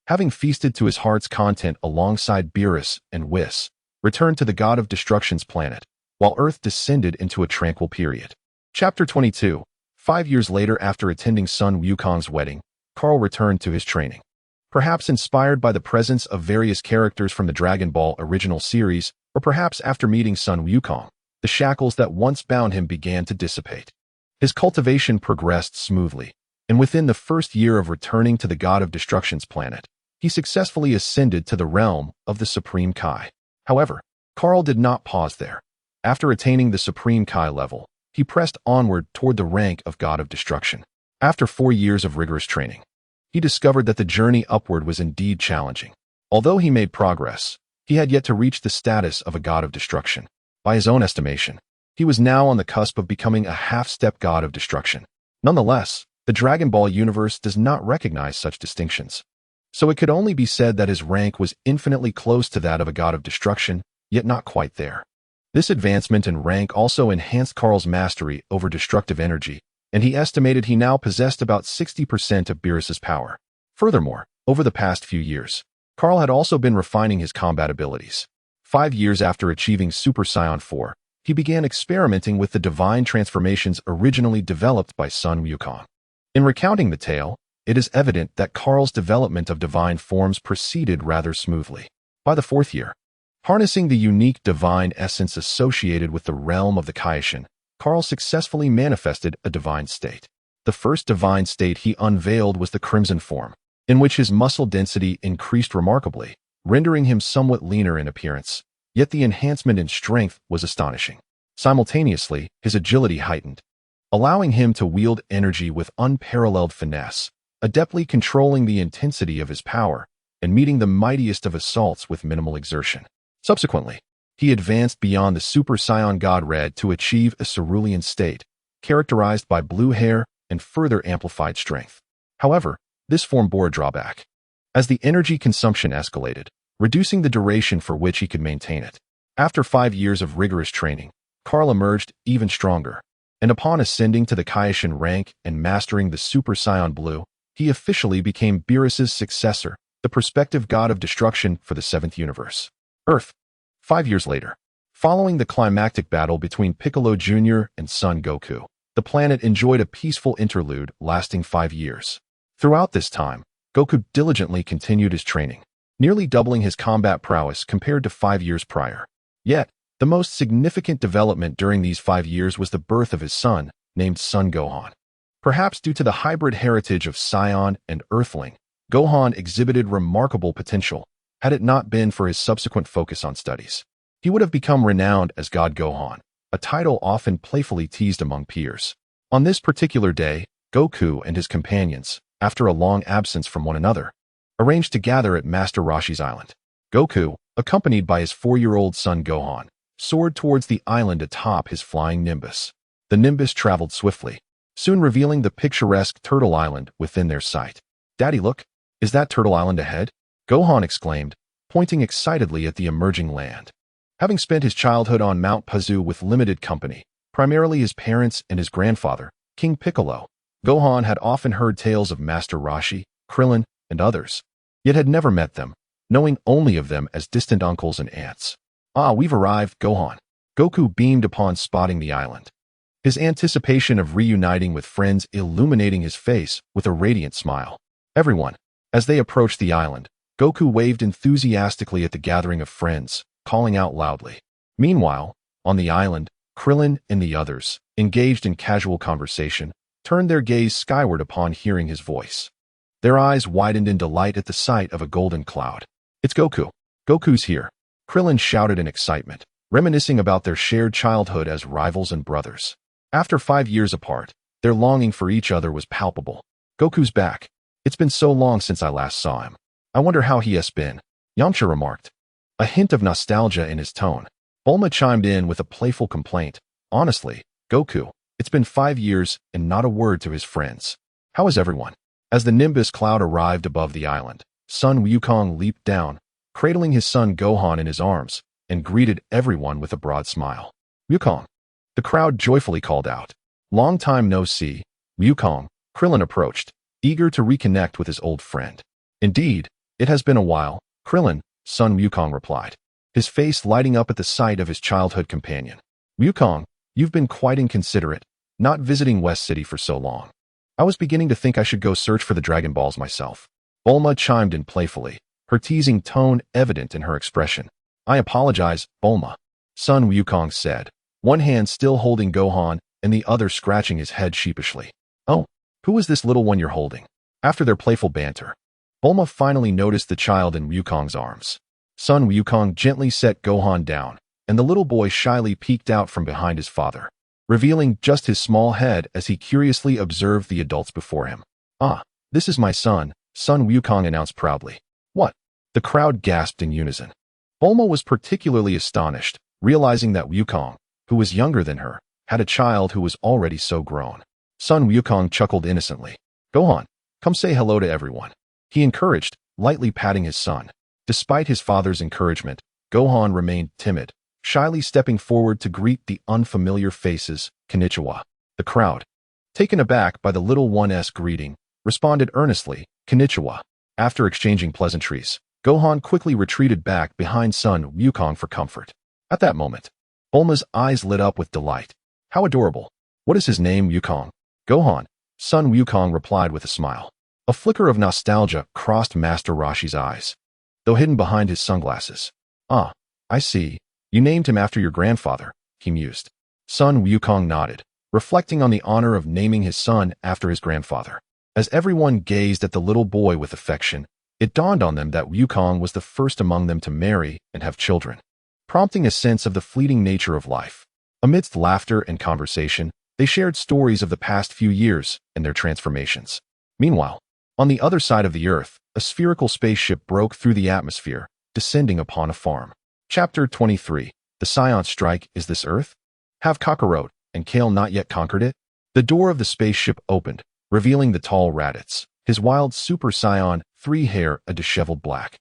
having feasted to his heart's content alongside Beerus and Whis, returned to the God of Destruction's planet, while Earth descended into a tranquil period. Chapter 22. 5 years later, after attending Sun Wukong's wedding, Kaal returned to his training. Perhaps inspired by the presence of various characters from the Dragon Ball original series, or perhaps after meeting Sun Wukong, the shackles that once bound him began to dissipate. His cultivation progressed smoothly, and within the first year of returning to the God of Destruction's planet, he successfully ascended to the realm of the Supreme Kai. However, Kaal did not pause there. After attaining the Supreme Kai level, he pressed onward toward the rank of God of Destruction. After 4 years of rigorous training, he discovered that the journey upward was indeed challenging. Although he made progress, he had yet to reach the status of a God of Destruction. By his own estimation, he was now on the cusp of becoming a half-step God of Destruction. Nonetheless, the Dragon Ball universe does not recognize such distinctions, so it could only be said that his rank was infinitely close to that of a God of Destruction, yet not quite there. This advancement in rank also enhanced Kaal's mastery over destructive energy, and he estimated he now possessed about 60% of Beerus's power. Furthermore, over the past few years, Kaal had also been refining his combat abilities. 5 years after achieving Super Saiyan 4, he began experimenting with the divine transformations originally developed by Sun Wukong. In recounting the tale, it is evident that Kaal's development of divine forms proceeded rather smoothly. By the 4th year, harnessing the unique divine essence associated with the realm of the Kaishin, Kaal successfully manifested a divine state. The first divine state he unveiled was the Crimson form, in which his muscle density increased remarkably, rendering him somewhat leaner in appearance, yet the enhancement in strength was astonishing. Simultaneously, his agility heightened, allowing him to wield energy with unparalleled finesse, adeptly controlling the intensity of his power and meeting the mightiest of assaults with minimal exertion. Subsequently, he advanced beyond the Super Saiyan God Red to achieve a cerulean state, characterized by blue hair and further amplified strength. However, this form bore a drawback, as the energy consumption escalated, reducing the duration for which he could maintain it. After 5 years of rigorous training, Kaal emerged even stronger, and upon ascending to the Kaioshin rank and mastering the Super Saiyan Blue, he officially became Beerus' successor, the prospective god of destruction for the 7th universe. Earth. 5 years later, following the climactic battle between Piccolo Jr. and Son Goku, the planet enjoyed a peaceful interlude lasting 5 years. Throughout this time, Goku diligently continued his training, nearly doubling his combat prowess compared to 5 years prior. Yet, the most significant development during these 5 years was the birth of his son, named Son Gohan. Perhaps due to the hybrid heritage of Scion and Earthling, Gohan exhibited remarkable potential. Had it not been for his subsequent focus on studies, he would have become renowned as God Gohan, a title often playfully teased among peers. On this particular day, Goku and his companions, after a long absence from one another, arranged to gather at Master Roshi's island. Goku, accompanied by his 4-year-old son Gohan, soared towards the island atop his flying Nimbus. The Nimbus traveled swiftly, soon revealing the picturesque Turtle Island within their sight. "Daddy, look! Is that Turtle Island ahead?" Gohan exclaimed, pointing excitedly at the emerging land. Having spent his childhood on Mount Pazu with limited company, primarily his parents and his grandfather, King Piccolo, Gohan had often heard tales of Master Roshi, Krillin, and others, yet had never met them, knowing only of them as distant uncles and aunts. "Ah, we've arrived, Gohan." Goku beamed upon spotting the island, his anticipation of reuniting with friends illuminating his face with a radiant smile. Everyone, as they approached the island, Goku waved enthusiastically at the gathering of friends, calling out loudly. Meanwhile, on the island, Krillin and the others, engaged in casual conversation, turned their gaze skyward upon hearing his voice. Their eyes widened in delight at the sight of a golden cloud. "It's Goku. Goku's here," Krillin shouted in excitement, reminiscing about their shared childhood as rivals and brothers. After 5 years apart, their longing for each other was palpable. "Goku's back. It's been so long since I last saw him. I wonder how he has been," Yamcha remarked, a hint of nostalgia in his tone. Bulma chimed in with a playful complaint. "Honestly, Goku, it's been 5 years and not a word to his friends. How is everyone?" As the Nimbus cloud arrived above the island, Son Wukong leaped down, cradling his son Gohan in his arms, and greeted everyone with a broad smile. "Wukong!" the crowd joyfully called out. "Long time no see, Wukong," Krillin approached, eager to reconnect with his old friend. "Indeed, it has been a while, Krillin," Son Wukong replied, his face lighting up at the sight of his childhood companion. "Wukong, you've been quite inconsiderate, not visiting West City for so long. I was beginning to think I should go search for the Dragon Balls myself." Bulma chimed in playfully, her teasing tone evident in her expression. "I apologize, Bulma," Son Wukong said, one hand still holding Gohan and the other scratching his head sheepishly. "Oh, who is this little one you're holding?" After their playful banter, Bulma finally noticed the child in Wukong's arms. Son Wukong gently set Gohan down, and the little boy shyly peeked out from behind his father, revealing just his small head as he curiously observed the adults before him. "Ah, this is my son," Son Wukong announced proudly. "What?" the crowd gasped in unison. Bulma was particularly astonished, realizing that Wukong, who was younger than her, had a child who was already so grown. Son Wukong chuckled innocently. "Gohan, come say hello to everyone," he encouraged, lightly patting his son. Despite his father's encouragement, Gohan remained timid, shyly stepping forward to greet the unfamiliar faces. "Konnichiwa." The crowd, taken aback by the little one's greeting, responded earnestly, "Konnichiwa." After exchanging pleasantries, Gohan quickly retreated back behind Son Wukong for comfort. At that moment, Bulma's eyes lit up with delight. "How adorable. What is his name, Wukong?" "Gohan," Son Wukong replied with a smile. A flicker of nostalgia crossed Master Roshi's eyes, though hidden behind his sunglasses. "Ah, I see. You named him after your grandfather," he mused. Son Wukong nodded, reflecting on the honor of naming his son after his grandfather. As everyone gazed at the little boy with affection, it dawned on them that Wukong was the first among them to marry and have children, prompting a sense of the fleeting nature of life. Amidst laughter and conversation, they shared stories of the past few years and their transformations. Meanwhile, on the other side of the Earth, a spherical spaceship broke through the atmosphere, descending upon a farm. Chapter 23. The Scion Strike. Is this Earth? Have Kakarot and Kaal not yet conquered it? The door of the spaceship opened, revealing the tall Raditz, his wild super scion, 3 hair a disheveled black.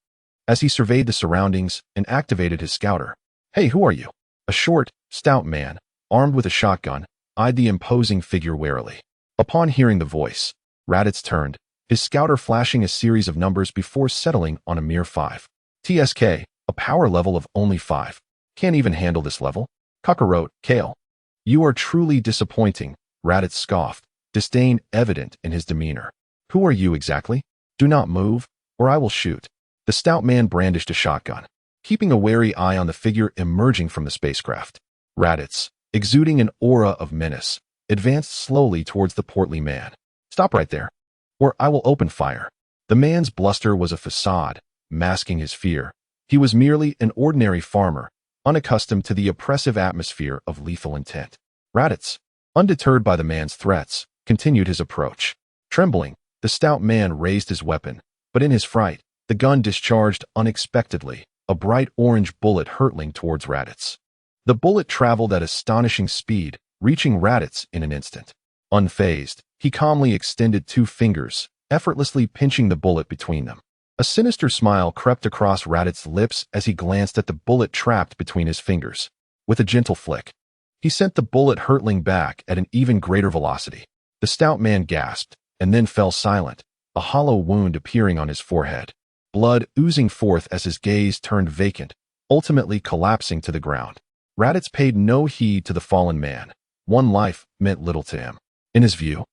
As he surveyed the surroundings and activated his scouter. Hey, who are you? A short, stout man, armed with a shotgun, eyed the imposing figure warily. Upon hearing the voice, Raditz turned, his scouter flashing a series of numbers before settling on a mere 5. TSK, a power level of only 5. Can't even handle this level? Kakarot, Kaal. You are truly disappointing, Raditz scoffed, disdain evident in his demeanor. Who are you exactly? Do not move, or I will shoot. The stout man brandished a shotgun, keeping a wary eye on the figure emerging from the spacecraft. Raditz, exuding an aura of menace, advanced slowly towards the portly man. Stop right there, or I will open fire. The man's bluster was a facade, masking his fear. He was merely an ordinary farmer, unaccustomed to the oppressive atmosphere of lethal intent. Raditz, undeterred by the man's threats, continued his approach. Trembling, the stout man raised his weapon, but in his fright, the gun discharged unexpectedly, a bright orange bullet hurtling towards Raditz. The bullet traveled at astonishing speed, reaching Raditz in an instant. Unfazed, he calmly extended 2 fingers, effortlessly pinching the bullet between them. A sinister smile crept across Raditz's lips as he glanced at the bullet trapped between his fingers. With a gentle flick, he sent the bullet hurtling back at an even greater velocity. The stout man gasped, and then fell silent, a hollow wound appearing on his forehead. Blood oozing forth as his gaze turned vacant, ultimately collapsing to the ground. Raditz paid no heed to the fallen man. One life meant little to him. In his view,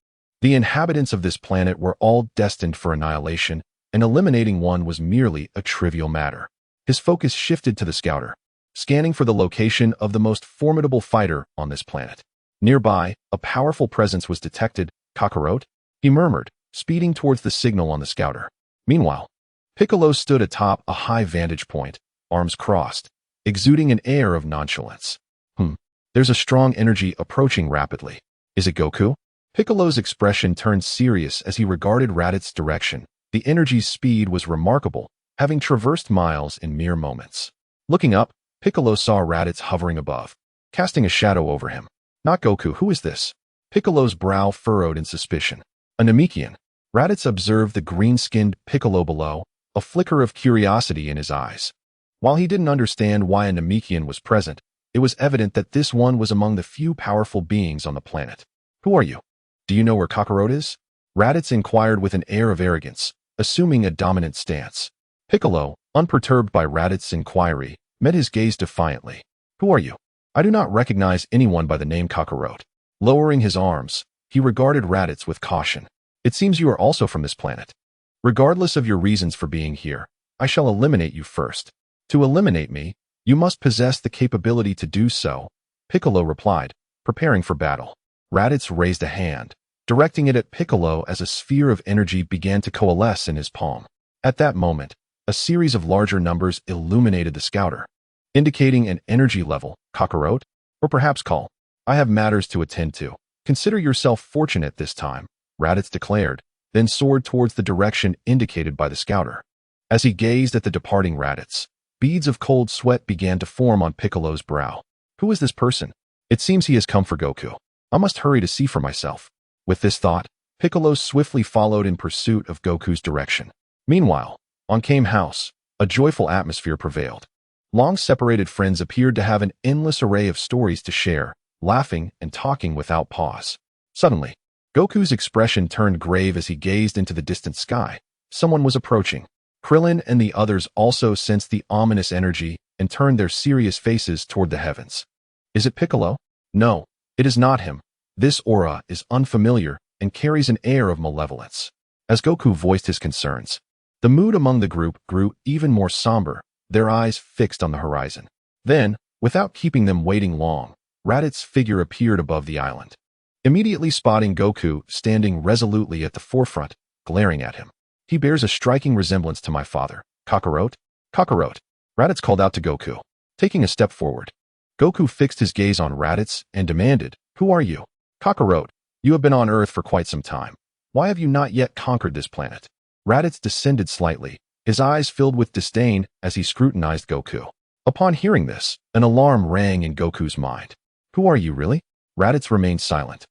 the inhabitants of this planet were all destined for annihilation, and eliminating one was merely a trivial matter. His focus shifted to the scouter, scanning for the location of the most formidable fighter on this planet. Nearby, a powerful presence was detected. Kakarot? He murmured, speeding towards the signal on the scouter. Meanwhile, Piccolo stood atop a high vantage point, arms crossed, exuding an air of nonchalance. There's a strong energy approaching rapidly. Is it Goku? Piccolo's expression turned serious as he regarded Raditz's direction. The energy's speed was remarkable, having traversed miles in mere moments. Looking up, Piccolo saw Raditz hovering above, casting a shadow over him. Not Goku, who is this? Piccolo's brow furrowed in suspicion. A Namekian. Raditz observed the green-skinned Piccolo below, a flicker of curiosity in his eyes. While he didn't understand why a Namekian was present, it was evident that this one was among the few powerful beings on the planet. Who are you? Do you know where Kakarot is? Raditz inquired with an air of arrogance, assuming a dominant stance. Piccolo, unperturbed by Raditz's inquiry, met his gaze defiantly. Who are you? I do not recognize anyone by the name Kakarot. Lowering his arms, he regarded Raditz with caution. It seems you are also from this planet. Regardless of your reasons for being here, I shall eliminate you first. To eliminate me, you must possess the capability to do so, Piccolo replied, preparing for battle. Raditz raised a hand, directing it at Piccolo as a sphere of energy began to coalesce in his palm. At that moment, a series of larger numbers illuminated the scouter, indicating an energy level. Kakarot? Or perhaps Kaal. I have matters to attend to. Consider yourself fortunate this time, Raditz declared, then soared towards the direction indicated by the scouter. As he gazed at the departing Raditz, beads of cold sweat began to form on Piccolo's brow. Who is this person? It seems he has come for Goku. I must hurry to see for myself. With this thought, Piccolo swiftly followed in pursuit of Goku's direction. Meanwhile, on Kame House, a joyful atmosphere prevailed. Long-separated friends appeared to have an endless array of stories to share, laughing and talking without pause. Suddenly, Goku's expression turned grave as he gazed into the distant sky. Someone was approaching. Krillin and the others also sensed the ominous energy and turned their serious faces toward the heavens. Is it Piccolo? No, it is not him. This aura is unfamiliar and carries an air of malevolence. As Goku voiced his concerns, the mood among the group grew even more somber, their eyes fixed on the horizon. Then, without keeping them waiting long, Raditz's figure appeared above the island. Immediately spotting Goku standing resolutely at the forefront, glaring at him. He bears a striking resemblance to my father. Kakarot? Kakarot! Raditz called out to Goku, taking a step forward. Goku fixed his gaze on Raditz and demanded, "Who are you?" "Kakarot, you have been on Earth for quite some time. Why have you not yet conquered this planet?" Raditz descended slightly, his eyes filled with disdain as he scrutinized Goku. Upon hearing this, an alarm rang in Goku's mind. "Who are you, really?" Raditz remained silent,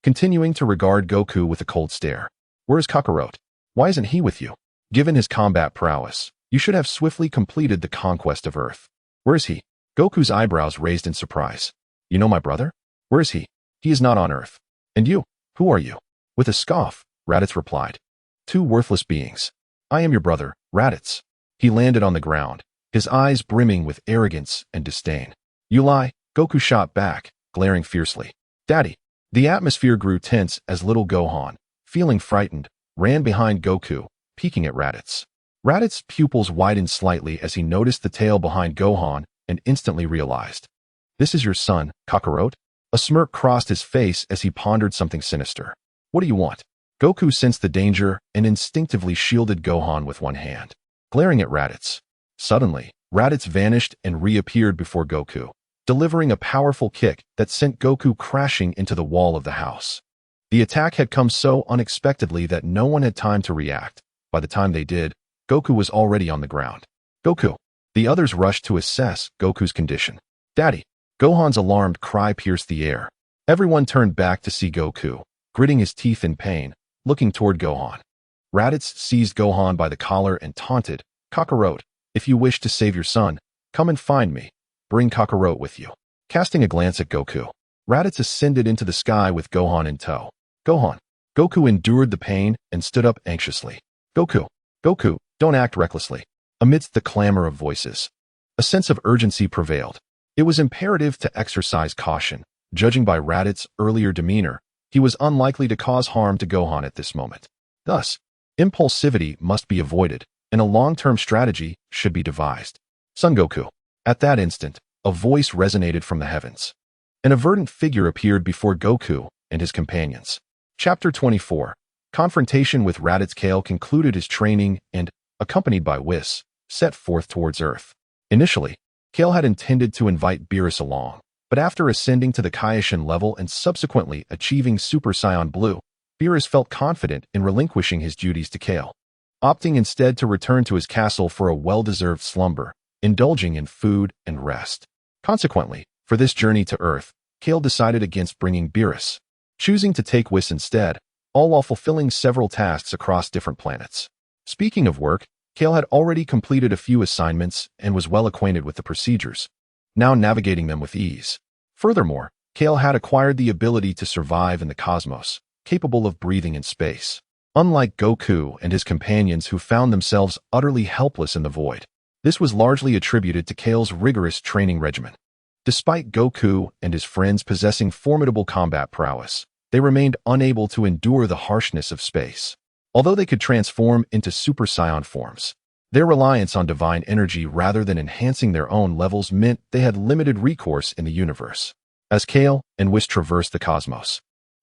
continuing to regard Goku with a cold stare. "Where is Kakarot? Why isn't he with you? Given his combat prowess, you should have swiftly completed the conquest of Earth. Where is he?" Goku's eyebrows raised in surprise. "You know my brother? Where is he? He is not on Earth. And you, who are you?" With a scoff, Raditz replied, "Two worthless beings. I am your brother, Raditz." He landed on the ground, his eyes brimming with arrogance and disdain. "You lie," Goku shot back, glaring fiercely. "Daddy." The atmosphere grew tense as little Gohan, feeling frightened, ran behind Goku, peeking at Raditz. Raditz's pupils widened slightly as he noticed the tail behind Gohan and instantly realized. "This is your son, Kakarot?" A smirk crossed his face as he pondered something sinister. "What do you want?" Goku sensed the danger and instinctively shielded Gohan with one hand, glaring at Raditz. Suddenly, Raditz vanished and reappeared before Goku, delivering a powerful kick that sent Goku crashing into the wall of the house. The attack had come so unexpectedly that no one had time to react. By the time they did, Goku was already on the ground. "Goku!" The others rushed to assess Goku's condition. "Daddy!" Gohan's alarmed cry pierced the air. Everyone turned back to see Goku, gritting his teeth in pain, looking toward Gohan. Raditz seized Gohan by the collar and taunted, "Kakarot, if you wish to save your son, come and find me. Bring Kakarot with you." Casting a glance at Goku, Raditz ascended into the sky with Gohan in tow. "Gohan!" Goku endured the pain and stood up anxiously. "Goku! Goku, don't act recklessly." Amidst the clamor of voices, a sense of urgency prevailed. It was imperative to exercise caution. Judging by Raditz's earlier demeanor, he was unlikely to cause harm to Gohan at this moment. Thus, impulsivity must be avoided, and a long-term strategy should be devised. "Son Goku." At that instant, a voice resonated from the heavens. An verdant figure appeared before Goku and his companions. Chapter 24. Confrontation with Raditz. Kaal concluded his training and, accompanied by Whis, set forth towards Earth. Initially, Kaal had intended to invite Beerus along, but after ascending to the Kaioshin level and subsequently achieving Super Saiyan Blue, Beerus felt confident in relinquishing his duties to Kaal, opting instead to return to his castle for a well-deserved slumber, indulging in food and rest. Consequently, for this journey to Earth, Kaal decided against bringing Beerus, choosing to take Whis instead, all while fulfilling several tasks across different planets. Speaking of work, Kaal had already completed a few assignments and was well acquainted with the procedures, now navigating them with ease. Furthermore, Kaal had acquired the ability to survive in the cosmos, capable of breathing in space. Unlike Goku and his companions who found themselves utterly helpless in the void, this was largely attributed to Kaal's rigorous training regimen. Despite Goku and his friends possessing formidable combat prowess, they remained unable to endure the harshness of space. Although they could transform into Super Saiyan forms, their reliance on divine energy rather than enhancing their own levels meant they had limited recourse in the universe. As Kaal and Whis traversed the cosmos,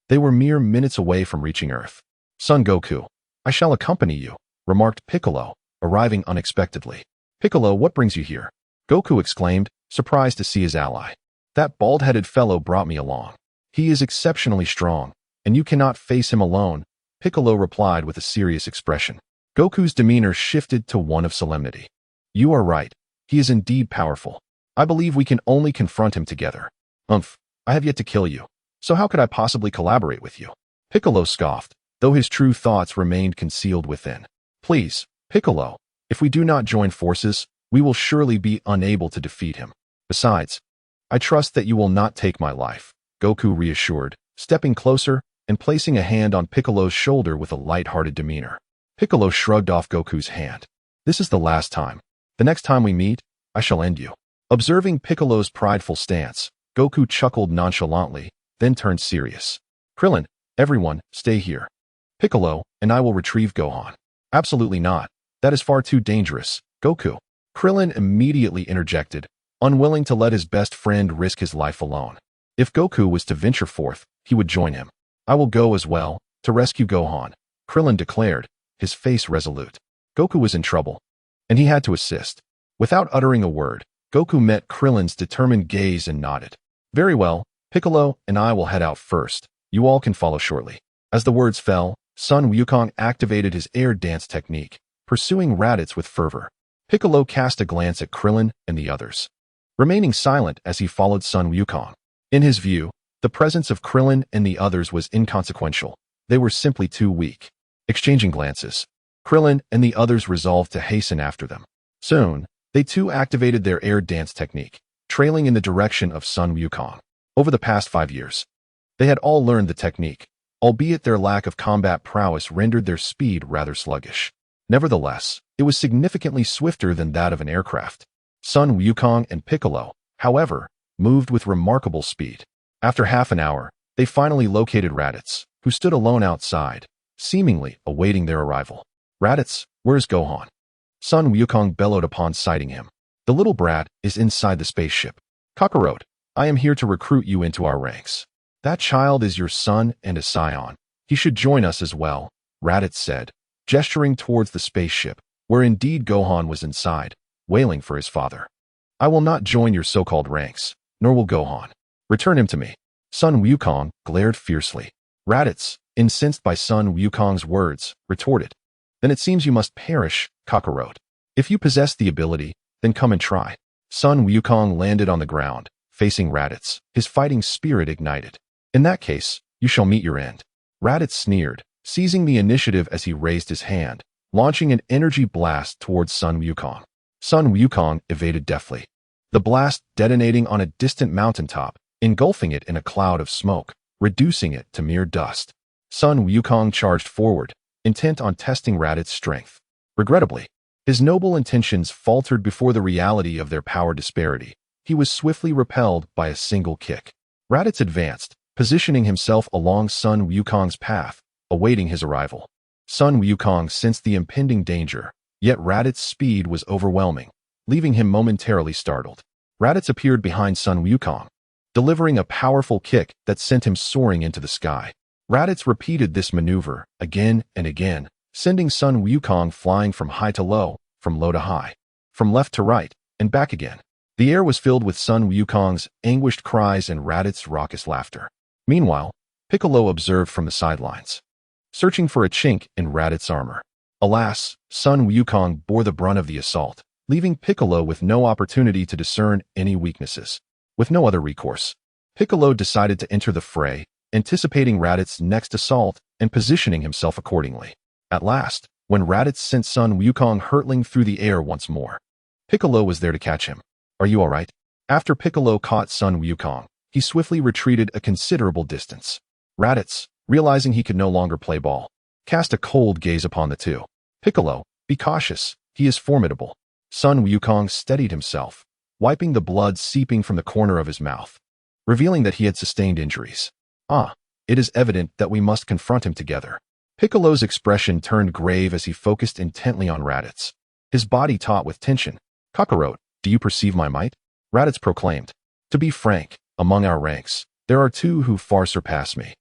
they were mere minutes away from reaching Earth. "Son Goku, I shall accompany you," remarked Piccolo, arriving unexpectedly. "Piccolo, what brings you here?" Goku exclaimed, surprised to see his ally. "That bald-headed fellow brought me along. He is exceptionally strong, and you cannot face him alone," Piccolo replied with a serious expression. Goku's demeanor shifted to one of solemnity. "You are right. He is indeed powerful. I believe we can only confront him together." I have yet to kill you, so how could I possibly collaborate with you?" Piccolo scoffed, though his true thoughts remained concealed within. "Please, Piccolo, if we do not join forces, we will surely be unable to defeat him. Besides, I trust that you will not take my life," Goku reassured, stepping closer and placing a hand on Piccolo's shoulder with a light-hearted demeanor. Piccolo shrugged off Goku's hand. "This is the last time. The next time we meet, I shall end you." Observing Piccolo's prideful stance, Goku chuckled nonchalantly, then turned serious. "Krillin, everyone, stay here. Piccolo and I will retrieve Gohan." "Absolutely not. That is far too dangerous, Goku." Krillin immediately interjected, unwilling to let his best friend risk his life alone. If Goku was to venture forth, he would join him. "I will go as well, to rescue Gohan," Krillin declared, his face resolute. Goku was in trouble, and he had to assist. Without uttering a word, Goku met Krillin's determined gaze and nodded. Very well, Piccolo and I will head out first. You all can follow shortly. As the words fell, Sun Wukong activated his air dance technique, pursuing Raditz with fervor. Piccolo cast a glance at Krillin and the others, remaining silent as he followed Sun Wukong. In his view, the presence of Krillin and the others was inconsequential. They were simply too weak. Exchanging glances, Krillin and the others resolved to hasten after them. Soon, they too activated their air dance technique, trailing in the direction of Sun Wukong. Over the past 5 years, they had all learned the technique, albeit their lack of combat prowess rendered their speed rather sluggish. Nevertheless, it was significantly swifter than that of an aircraft. Sun Wukong and Piccolo, however, moved with remarkable speed. After half an hour, they finally located Raditz, who stood alone outside, seemingly awaiting their arrival. Raditz, where's Gohan? Sun Wukong bellowed upon sighting him. The little brat is inside the spaceship. Kakarot, I am here to recruit you into our ranks. That child is your son and a scion. He should join us as well, Raditz said, gesturing towards the spaceship, where indeed Gohan was inside, wailing for his father. I will not join your so-called ranks, nor will Gohan. Return him to me. Sun Wukong glared fiercely. Raditz, incensed by Sun Wukong's words, retorted. Then it seems you must perish, Kakarot. If you possess the ability, then come and try. Sun Wukong landed on the ground, facing Raditz, his fighting spirit ignited. In that case, you shall meet your end. Raditz sneered, seizing the initiative as he raised his hand, launching an energy blast towards Sun Wukong. Sun Wukong evaded deftly, the blast detonating on a distant mountaintop, engulfing it in a cloud of smoke, reducing it to mere dust. Sun Wukong charged forward, intent on testing Raditz's strength. Regrettably, his noble intentions faltered before the reality of their power disparity. He was swiftly repelled by a single kick. Raditz advanced, positioning himself along Sun Wukong's path, awaiting his arrival. Sun Wukong sensed the impending danger, yet Raditz's speed was overwhelming, leaving him momentarily startled. Raditz appeared behind Sun Wukong, delivering a powerful kick that sent him soaring into the sky. Raditz repeated this maneuver again and again, sending Sun Wukong flying from high to low, from low to high, from left to right, and back again. The air was filled with Sun Wukong's anguished cries and Raditz's raucous laughter. Meanwhile, Piccolo observed from the sidelines, searching for a chink in Raditz's armor. Alas, Sun Wukong bore the brunt of the assault, leaving Piccolo with no opportunity to discern any weaknesses. With no other recourse, Piccolo decided to enter the fray, anticipating Raditz's next assault and positioning himself accordingly. At last, when Raditz sent Sun Wukong hurtling through the air once more, Piccolo was there to catch him. Are you all right? After Piccolo caught Sun Wukong, he swiftly retreated a considerable distance. Raditz, realizing he could no longer play ball, cast a cold gaze upon the two. Piccolo, be cautious, he is formidable. Sun Wukong steadied himself, wiping the blood seeping from the corner of his mouth, revealing that he had sustained injuries. It is evident that we must confront him together. Piccolo's expression turned grave as he focused intently on Raditz, his body taut with tension. Kakarot, do you perceive my might? Raditz proclaimed. To be frank, among our ranks, there are two who far surpass me.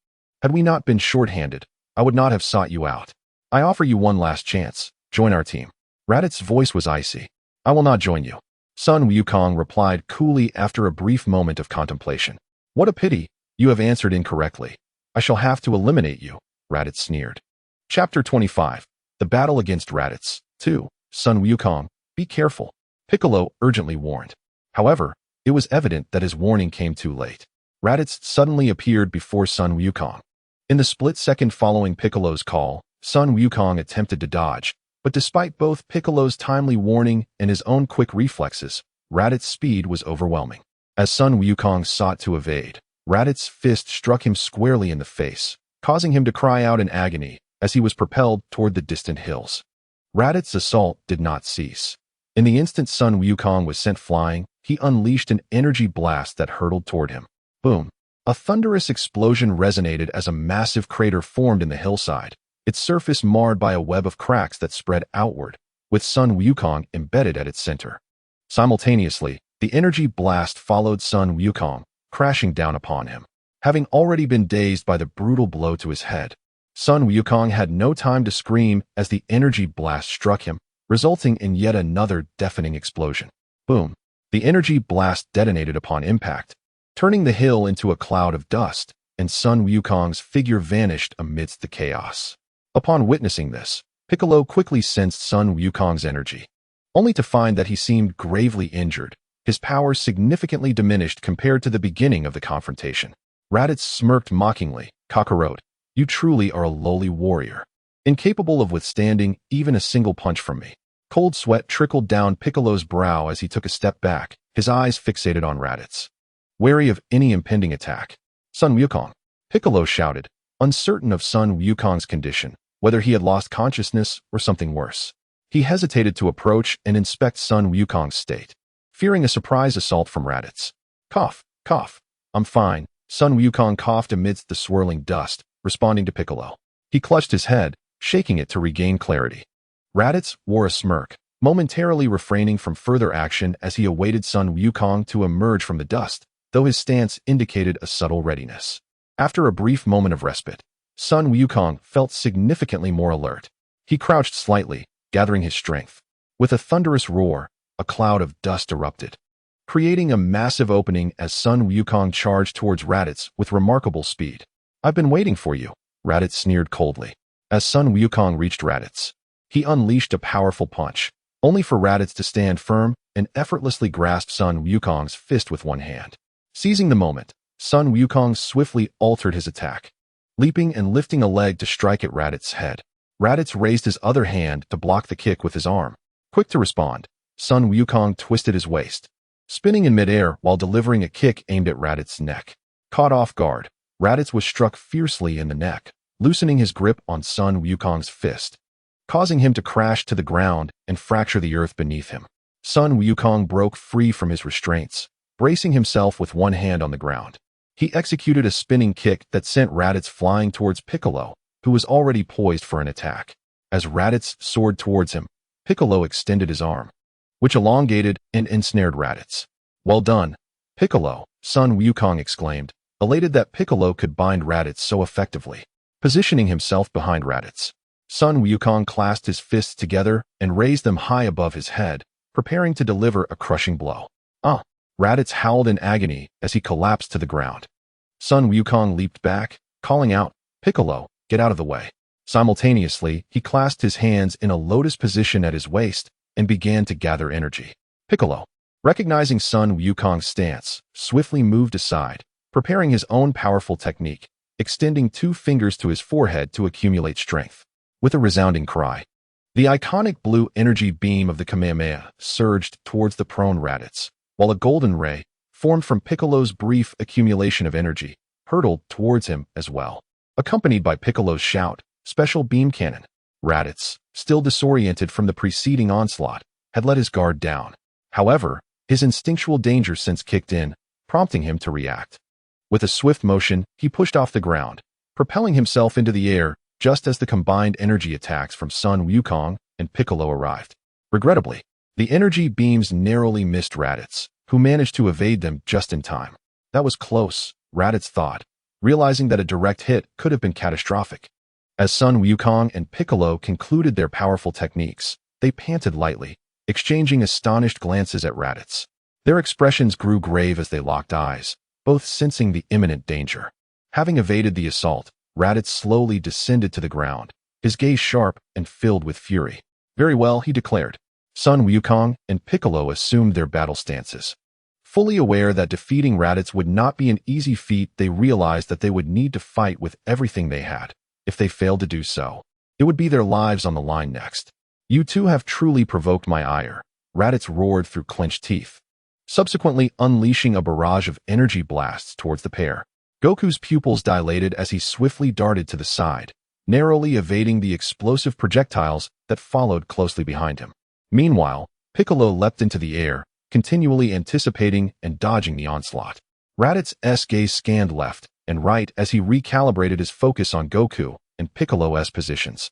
Had we not been short-handed, I would not have sought you out. I offer you one last chance. Join our team. Raditz's voice was icy. I will not join you. Sun Wukong replied coolly after a brief moment of contemplation. What a pity, you have answered incorrectly. I shall have to eliminate you, Raditz sneered. Chapter 25. The Battle Against Raditz. 2. Sun Wukong, be careful, Piccolo urgently warned. However, it was evident that his warning came too late. Raditz suddenly appeared before Sun Wukong. In the split second following Piccolo's call, Sun Wukong attempted to dodge, but despite both Piccolo's timely warning and his own quick reflexes, Raditz's speed was overwhelming. As Sun Wukong sought to evade, Raditz's fist struck him squarely in the face, causing him to cry out in agony as he was propelled toward the distant hills. Raditz's assault did not cease. In the instant Sun Wukong was sent flying, he unleashed an energy blast that hurtled toward him. Boom! A thunderous explosion resonated as a massive crater formed in the hillside, its surface marred by a web of cracks that spread outward, with Sun Wukong embedded at its center. Simultaneously, the energy blast followed Sun Wukong, crashing down upon him. Having already been dazed by the brutal blow to his head, Sun Wukong had no time to scream as the energy blast struck him, resulting in yet another deafening explosion. Boom! The energy blast detonated upon impact, turning the hill into a cloud of dust, and Sun Wukong's figure vanished amidst the chaos. Upon witnessing this, Piccolo quickly sensed Sun Wukong's energy, only to find that he seemed gravely injured, his powers significantly diminished compared to the beginning of the confrontation. Raditz smirked mockingly. "Kakarot, you truly are a lowly warrior, incapable of withstanding even a single punch from me." Cold sweat trickled down Piccolo's brow as he took a step back, his eyes fixated on Raditz, wary of any impending attack. "Sun Wukong!" Piccolo shouted, uncertain of Sun Wukong's condition, whether he had lost consciousness or something worse. He hesitated to approach and inspect Sun Wukong's state, fearing a surprise assault from Raditz. "Cough, cough. I'm fine." Sun Wukong coughed amidst the swirling dust, responding to Piccolo. He clutched his head, shaking it to regain clarity. Raditz wore a smirk, momentarily refraining from further action as he awaited Sun Wukong to emerge from the dust, though his stance indicated a subtle readiness. After a brief moment of respite, Sun Wukong felt significantly more alert. He crouched slightly, gathering his strength. With a thunderous roar, a cloud of dust erupted, creating a massive opening as Sun Wukong charged towards Raditz with remarkable speed. "I've been waiting for you," Raditz sneered coldly. As Sun Wukong reached Raditz, he unleashed a powerful punch, only for Raditz to stand firm and effortlessly grasp Sun Wukong's fist with one hand. Seizing the moment, Sun Wukong swiftly altered his attack, leaping and lifting a leg to strike at Raditz's head. Raditz raised his other hand to block the kick with his arm. Quick to respond, Sun Wukong twisted his waist, spinning in midair while delivering a kick aimed at Raditz's neck. Caught off guard, Raditz was struck fiercely in the neck, loosening his grip on Sun Wukong's fist, causing him to crash to the ground and fracture the earth beneath him. Sun Wukong broke free from his restraints, bracing himself with one hand on the ground. He executed a spinning kick that sent Raditz flying towards Piccolo, who was already poised for an attack. As Raditz soared towards him, Piccolo extended his arm, which elongated and ensnared Raditz. "Well done, Piccolo," Sun Wukong exclaimed, elated that Piccolo could bind Raditz so effectively. Positioning himself behind Raditz, Sun Wukong clasped his fists together and raised them high above his head, preparing to deliver a crushing blow. Raditz howled in agony as he collapsed to the ground. Sun Wukong leaped back, calling out, "Piccolo, get out of the way." Simultaneously, he clasped his hands in a lotus position at his waist and began to gather energy. Piccolo, recognizing Sun Wukong's stance, swiftly moved aside, preparing his own powerful technique, extending 2 fingers to his forehead to accumulate strength. With a resounding cry, the iconic blue energy beam of the Kamehameha surged towards the prone Raditz, while a golden ray, formed from Piccolo's brief accumulation of energy, hurtled towards him as well. Accompanied by Piccolo's shout, "Special beam cannon." Raditz, still disoriented from the preceding onslaught, had let his guard down. However, his instinctual danger sense kicked in, prompting him to react. With a swift motion, he pushed off the ground, propelling himself into the air just as the combined energy attacks from Sun Wukong and Piccolo arrived. Regrettably, the energy beams narrowly missed Raditz, who managed to evade them just in time. That was close, Raditz thought, realizing that a direct hit could have been catastrophic. As Sun Wukong and Piccolo concluded their powerful techniques, they panted lightly, exchanging astonished glances at Raditz. Their expressions grew grave as they locked eyes, both sensing the imminent danger. Having evaded the assault, Raditz slowly descended to the ground, his gaze sharp and filled with fury. "Very well," he declared. Sun Wukong and Piccolo assumed their battle stances. Fully aware that defeating Raditz would not be an easy feat, they realized that they would need to fight with everything they had. If they failed to do so, it would be their lives on the line next. "You two have truly provoked my ire," Raditz roared through clenched teeth, subsequently unleashing a barrage of energy blasts towards the pair. Goku's pupils dilated as he swiftly darted to the side, narrowly evading the explosive projectiles that followed closely behind him. Meanwhile, Piccolo leapt into the air, continually anticipating and dodging the onslaught. Raditz's gaze scanned left and right as he recalibrated his focus on Goku and Piccolo's positions,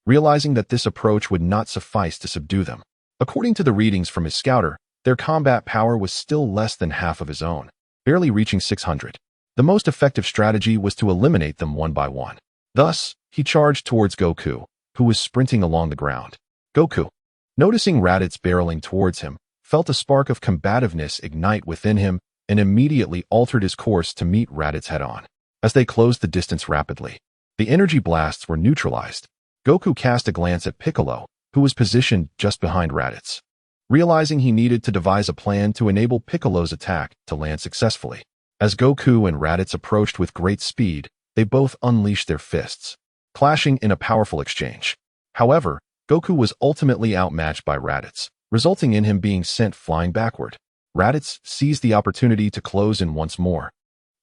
realizing that this approach would not suffice to subdue them. According to the readings from his scouter, their combat power was still less than half of his own, barely reaching 600. The most effective strategy was to eliminate them one by one. Thus, he charged towards Goku, who was sprinting along the ground. Goku, noticing Raditz barreling towards him, felt a spark of combativeness ignite within him and immediately altered his course to meet Raditz head-on. As they closed the distance rapidly, the energy blasts were neutralized. Goku cast a glance at Piccolo, who was positioned just behind Raditz, realizing he needed to devise a plan to enable Piccolo's attack to land successfully. As Goku and Raditz approached with great speed, they both unleashed their fists, clashing in a powerful exchange. However, Goku was ultimately outmatched by Raditz, resulting in him being sent flying backward. Raditz seized the opportunity to close in once more,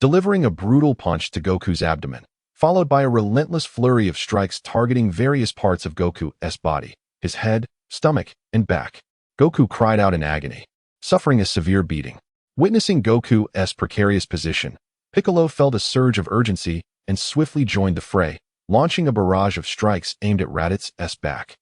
delivering a brutal punch to Goku's abdomen, followed by a relentless flurry of strikes targeting various parts of Goku's body, his head, stomach, and back. Goku cried out in agony, suffering a severe beating. Witnessing Goku's precarious position, Piccolo felt a surge of urgency and swiftly joined the fray, launching a barrage of strikes aimed at Raditz's back.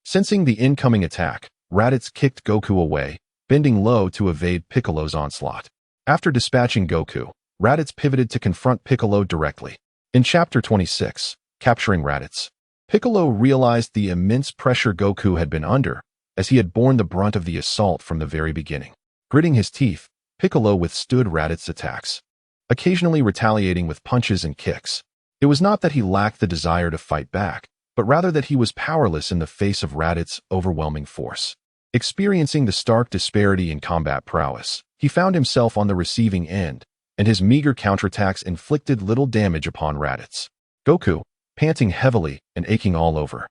Sensing the incoming attack, Raditz kicked Goku away, bending low to evade Piccolo's onslaught. After dispatching Goku, Raditz pivoted to confront Piccolo directly. In Chapter 26, Capturing Raditz, Piccolo realized the immense pressure Goku had been under, as he had borne the brunt of the assault from the very beginning. Gritting his teeth, Piccolo withstood Raditz's attacks, occasionally retaliating with punches and kicks. It was not that he lacked the desire to fight back, but rather that he was powerless in the face of Raditz's overwhelming force. Experiencing the stark disparity in combat prowess, he found himself on the receiving end, and his meager counterattacks inflicted little damage upon Raditz. Goku, panting heavily and aching all over,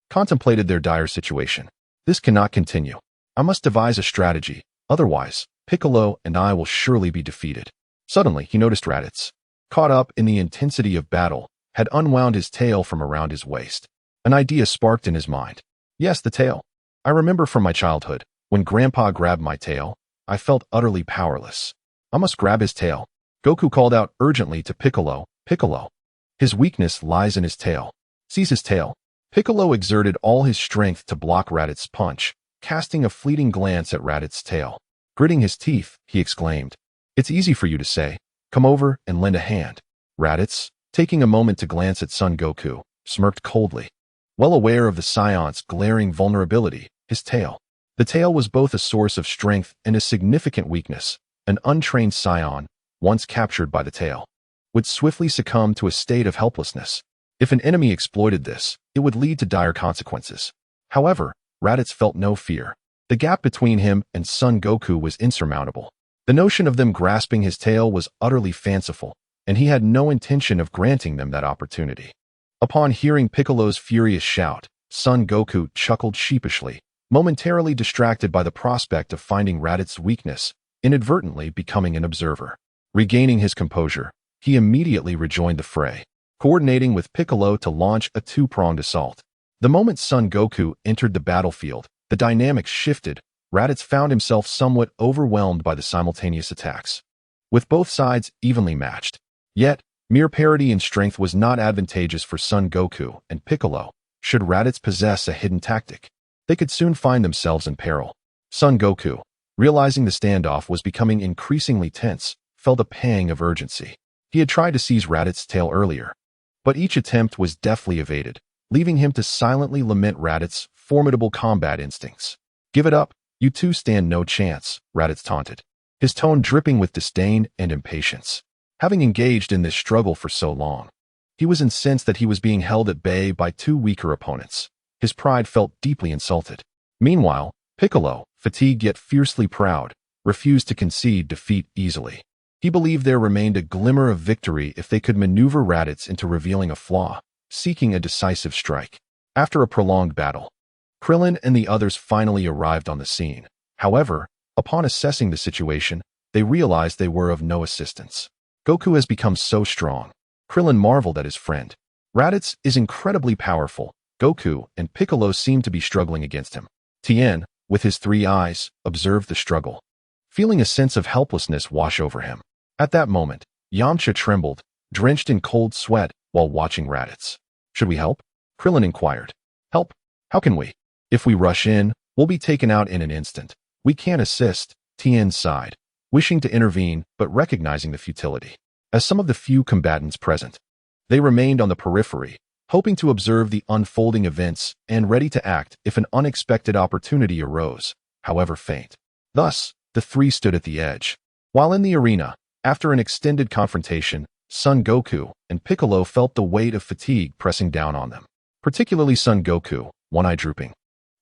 contemplated their dire situation. This cannot continue. I must devise a strategy, otherwise, Piccolo and I will surely be defeated. Suddenly, he noticed Raditz, caught up in the intensity of battle, had unwound his tail from around his waist. An idea sparked in his mind. Yes, the tail. I remember from my childhood, when Grandpa grabbed my tail, I felt utterly powerless. I must grab his tail. Goku called out urgently to Piccolo, Piccolo. His weakness lies in his tail. Seize his tail. Piccolo exerted all his strength to block Raditz's punch, casting a fleeting glance at Raditz's tail. Gritting his teeth, he exclaimed, "It's easy for you to say. Come over and lend a hand." Raditz, taking a moment to glance at Son Goku, smirked coldly. Well aware of the Saiyant's glaring vulnerability, his tail. The tail was both a source of strength and a significant weakness. An untrained Scion, once captured by the tail, would swiftly succumb to a state of helplessness. If an enemy exploited this, it would lead to dire consequences. However, Raditz felt no fear. The gap between him and Son Goku was insurmountable. The notion of them grasping his tail was utterly fanciful, and he had no intention of granting them that opportunity. Upon hearing Piccolo's furious shout, Son Goku chuckled sheepishly, momentarily distracted by the prospect of finding Raditz's weakness, inadvertently becoming an observer. Regaining his composure, he immediately rejoined the fray, coordinating with Piccolo to launch a two-pronged assault. The moment Son Goku entered the battlefield, the dynamics shifted. Raditz found himself somewhat overwhelmed by the simultaneous attacks, with both sides evenly matched. Yet, mere parity in strength was not advantageous for Son Goku and Piccolo. Should Raditz possess a hidden tactic, they could soon find themselves in peril. Son Goku, realizing the standoff was becoming increasingly tense, felt a pang of urgency. He had tried to seize Raditz's tail earlier, but each attempt was deftly evaded, leaving him to silently lament Raditz's formidable combat instincts. "Give it up. You two stand no chance," Raditz taunted, his tone dripping with disdain and impatience. Having engaged in this struggle for so long, he was incensed that he was being held at bay by two weaker opponents. His pride felt deeply insulted. Meanwhile, Piccolo, fatigued yet fiercely proud, refused to concede defeat easily. He believed there remained a glimmer of victory if they could maneuver Raditz into revealing a flaw, seeking a decisive strike. After a prolonged battle, Krillin and the others finally arrived on the scene. However, upon assessing the situation, they realized they were of no assistance. Goku has become so strong. Krillin marveled at his friend. Raditz is incredibly powerful. Goku and Piccolo seem to be struggling against him. Tien, with his three eyes, observed the struggle, feeling a sense of helplessness wash over him. At that moment, Yamcha trembled, drenched in cold sweat, while watching Raditz. "Should we help?" Krillin inquired. "Help? How can we? If we rush in, we'll be taken out in an instant. We can't assist," Tien sighed, wishing to intervene but recognizing the futility. As some of the few combatants present, they remained on the periphery, hoping to observe the unfolding events and ready to act if an unexpected opportunity arose, however faint. Thus, the three stood at the edge. While in the arena, after an extended confrontation, Son Goku and Piccolo felt the weight of fatigue pressing down on them. Particularly Son Goku, one eye drooping.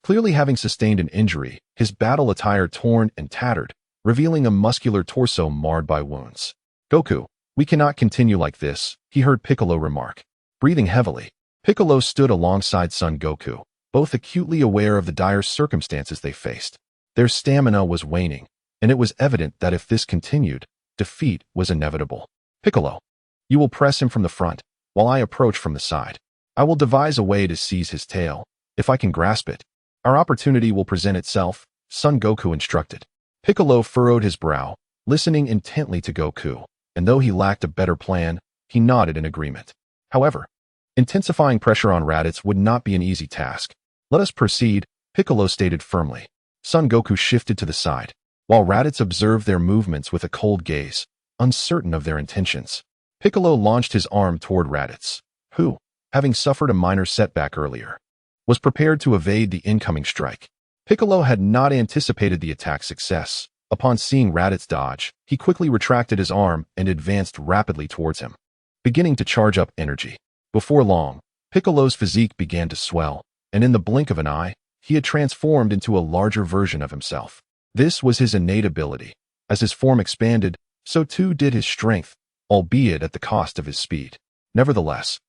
Clearly having sustained an injury, his battle attire torn and tattered, revealing a muscular torso marred by wounds. Goku, we cannot continue like this, he heard Piccolo remark. Breathing heavily, Piccolo stood alongside Son Goku, both acutely aware of the dire circumstances they faced. Their stamina was waning, and it was evident that if this continued, defeat was inevitable. Piccolo, you will press him from the front, while I approach from the side. I will devise a way to seize his tail, if I can grasp it. Our opportunity will present itself, Son Goku instructed. Piccolo furrowed his brow, listening intently to Goku, and though he lacked a better plan, he nodded in agreement. However, intensifying pressure on Raditz would not be an easy task. Let us proceed, Piccolo stated firmly. Son Goku shifted to the side, while Raditz observed their movements with a cold gaze, uncertain of their intentions. Piccolo launched his arm toward Raditz, who, having suffered a minor setback earlier, was prepared to evade the incoming strike. Piccolo had not anticipated the attack's success. Upon seeing Raditz dodge, he quickly retracted his arm and advanced rapidly towards him, beginning to charge up energy. Before long, Piccolo's physique began to swell, and in the blink of an eye, he had transformed into a larger version of himself. This was his innate ability. As his form expanded, so too did his strength, albeit at the cost of his speed. Nevertheless,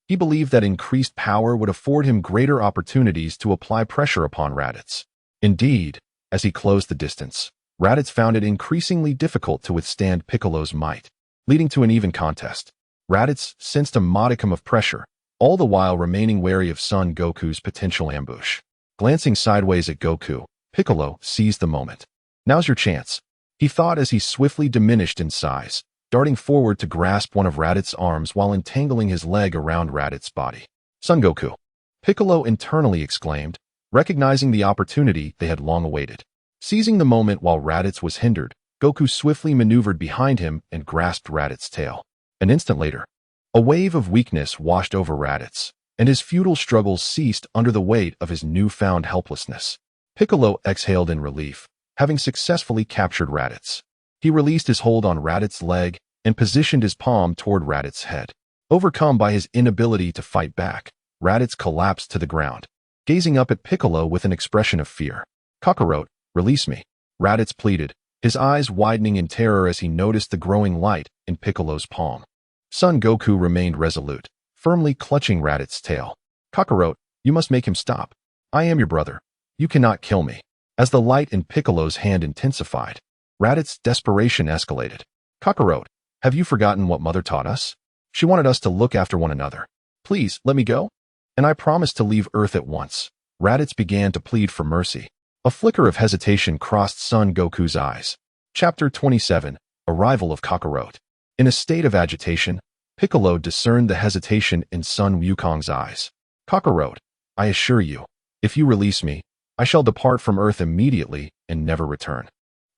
he believed that increased power would afford him greater opportunities to apply pressure upon Raditz. Indeed, as he closed the distance, Raditz found it increasingly difficult to withstand Piccolo's might, leading to an even contest. Raditz sensed a modicum of pressure, all the while remaining wary of Son Goku's potential ambush. Glancing sideways at Goku, Piccolo seized the moment. Now's your chance, he thought as he swiftly diminished in size, darting forward to grasp one of Raditz's arms while entangling his leg around Raditz's body. Son Goku, Piccolo internally exclaimed, recognizing the opportunity they had long awaited. Seizing the moment while Raditz was hindered, Goku swiftly maneuvered behind him and grasped Raditz's tail. An instant later, a wave of weakness washed over Raditz, and his futile struggles ceased under the weight of his newfound helplessness. Piccolo exhaled in relief, having successfully captured Raditz. He released his hold on Raditz's leg and positioned his palm toward Raditz's head. Overcome by his inability to fight back, Raditz collapsed to the ground, gazing up at Piccolo with an expression of fear. Kakarot, release me, Raditz pleaded, his eyes widening in terror as he noticed the growing light in Piccolo's palm. Son Goku remained resolute, firmly clutching Raditz's tail. Kakarot, you must make him stop. I am your brother. You cannot kill me. As the light in Piccolo's hand intensified, Raditz's desperation escalated. Kakarot, have you forgotten what Mother taught us? She wanted us to look after one another. Please, let me go. And I promise to leave Earth at once. Raditz began to plead for mercy. A flicker of hesitation crossed Son Goku's eyes. Chapter 27, Arrival of Kakarot. In a state of agitation, Piccolo discerned the hesitation in Son Wukong's eyes. Kakarot, I assure you, if you release me, I shall depart from Earth immediately and never return.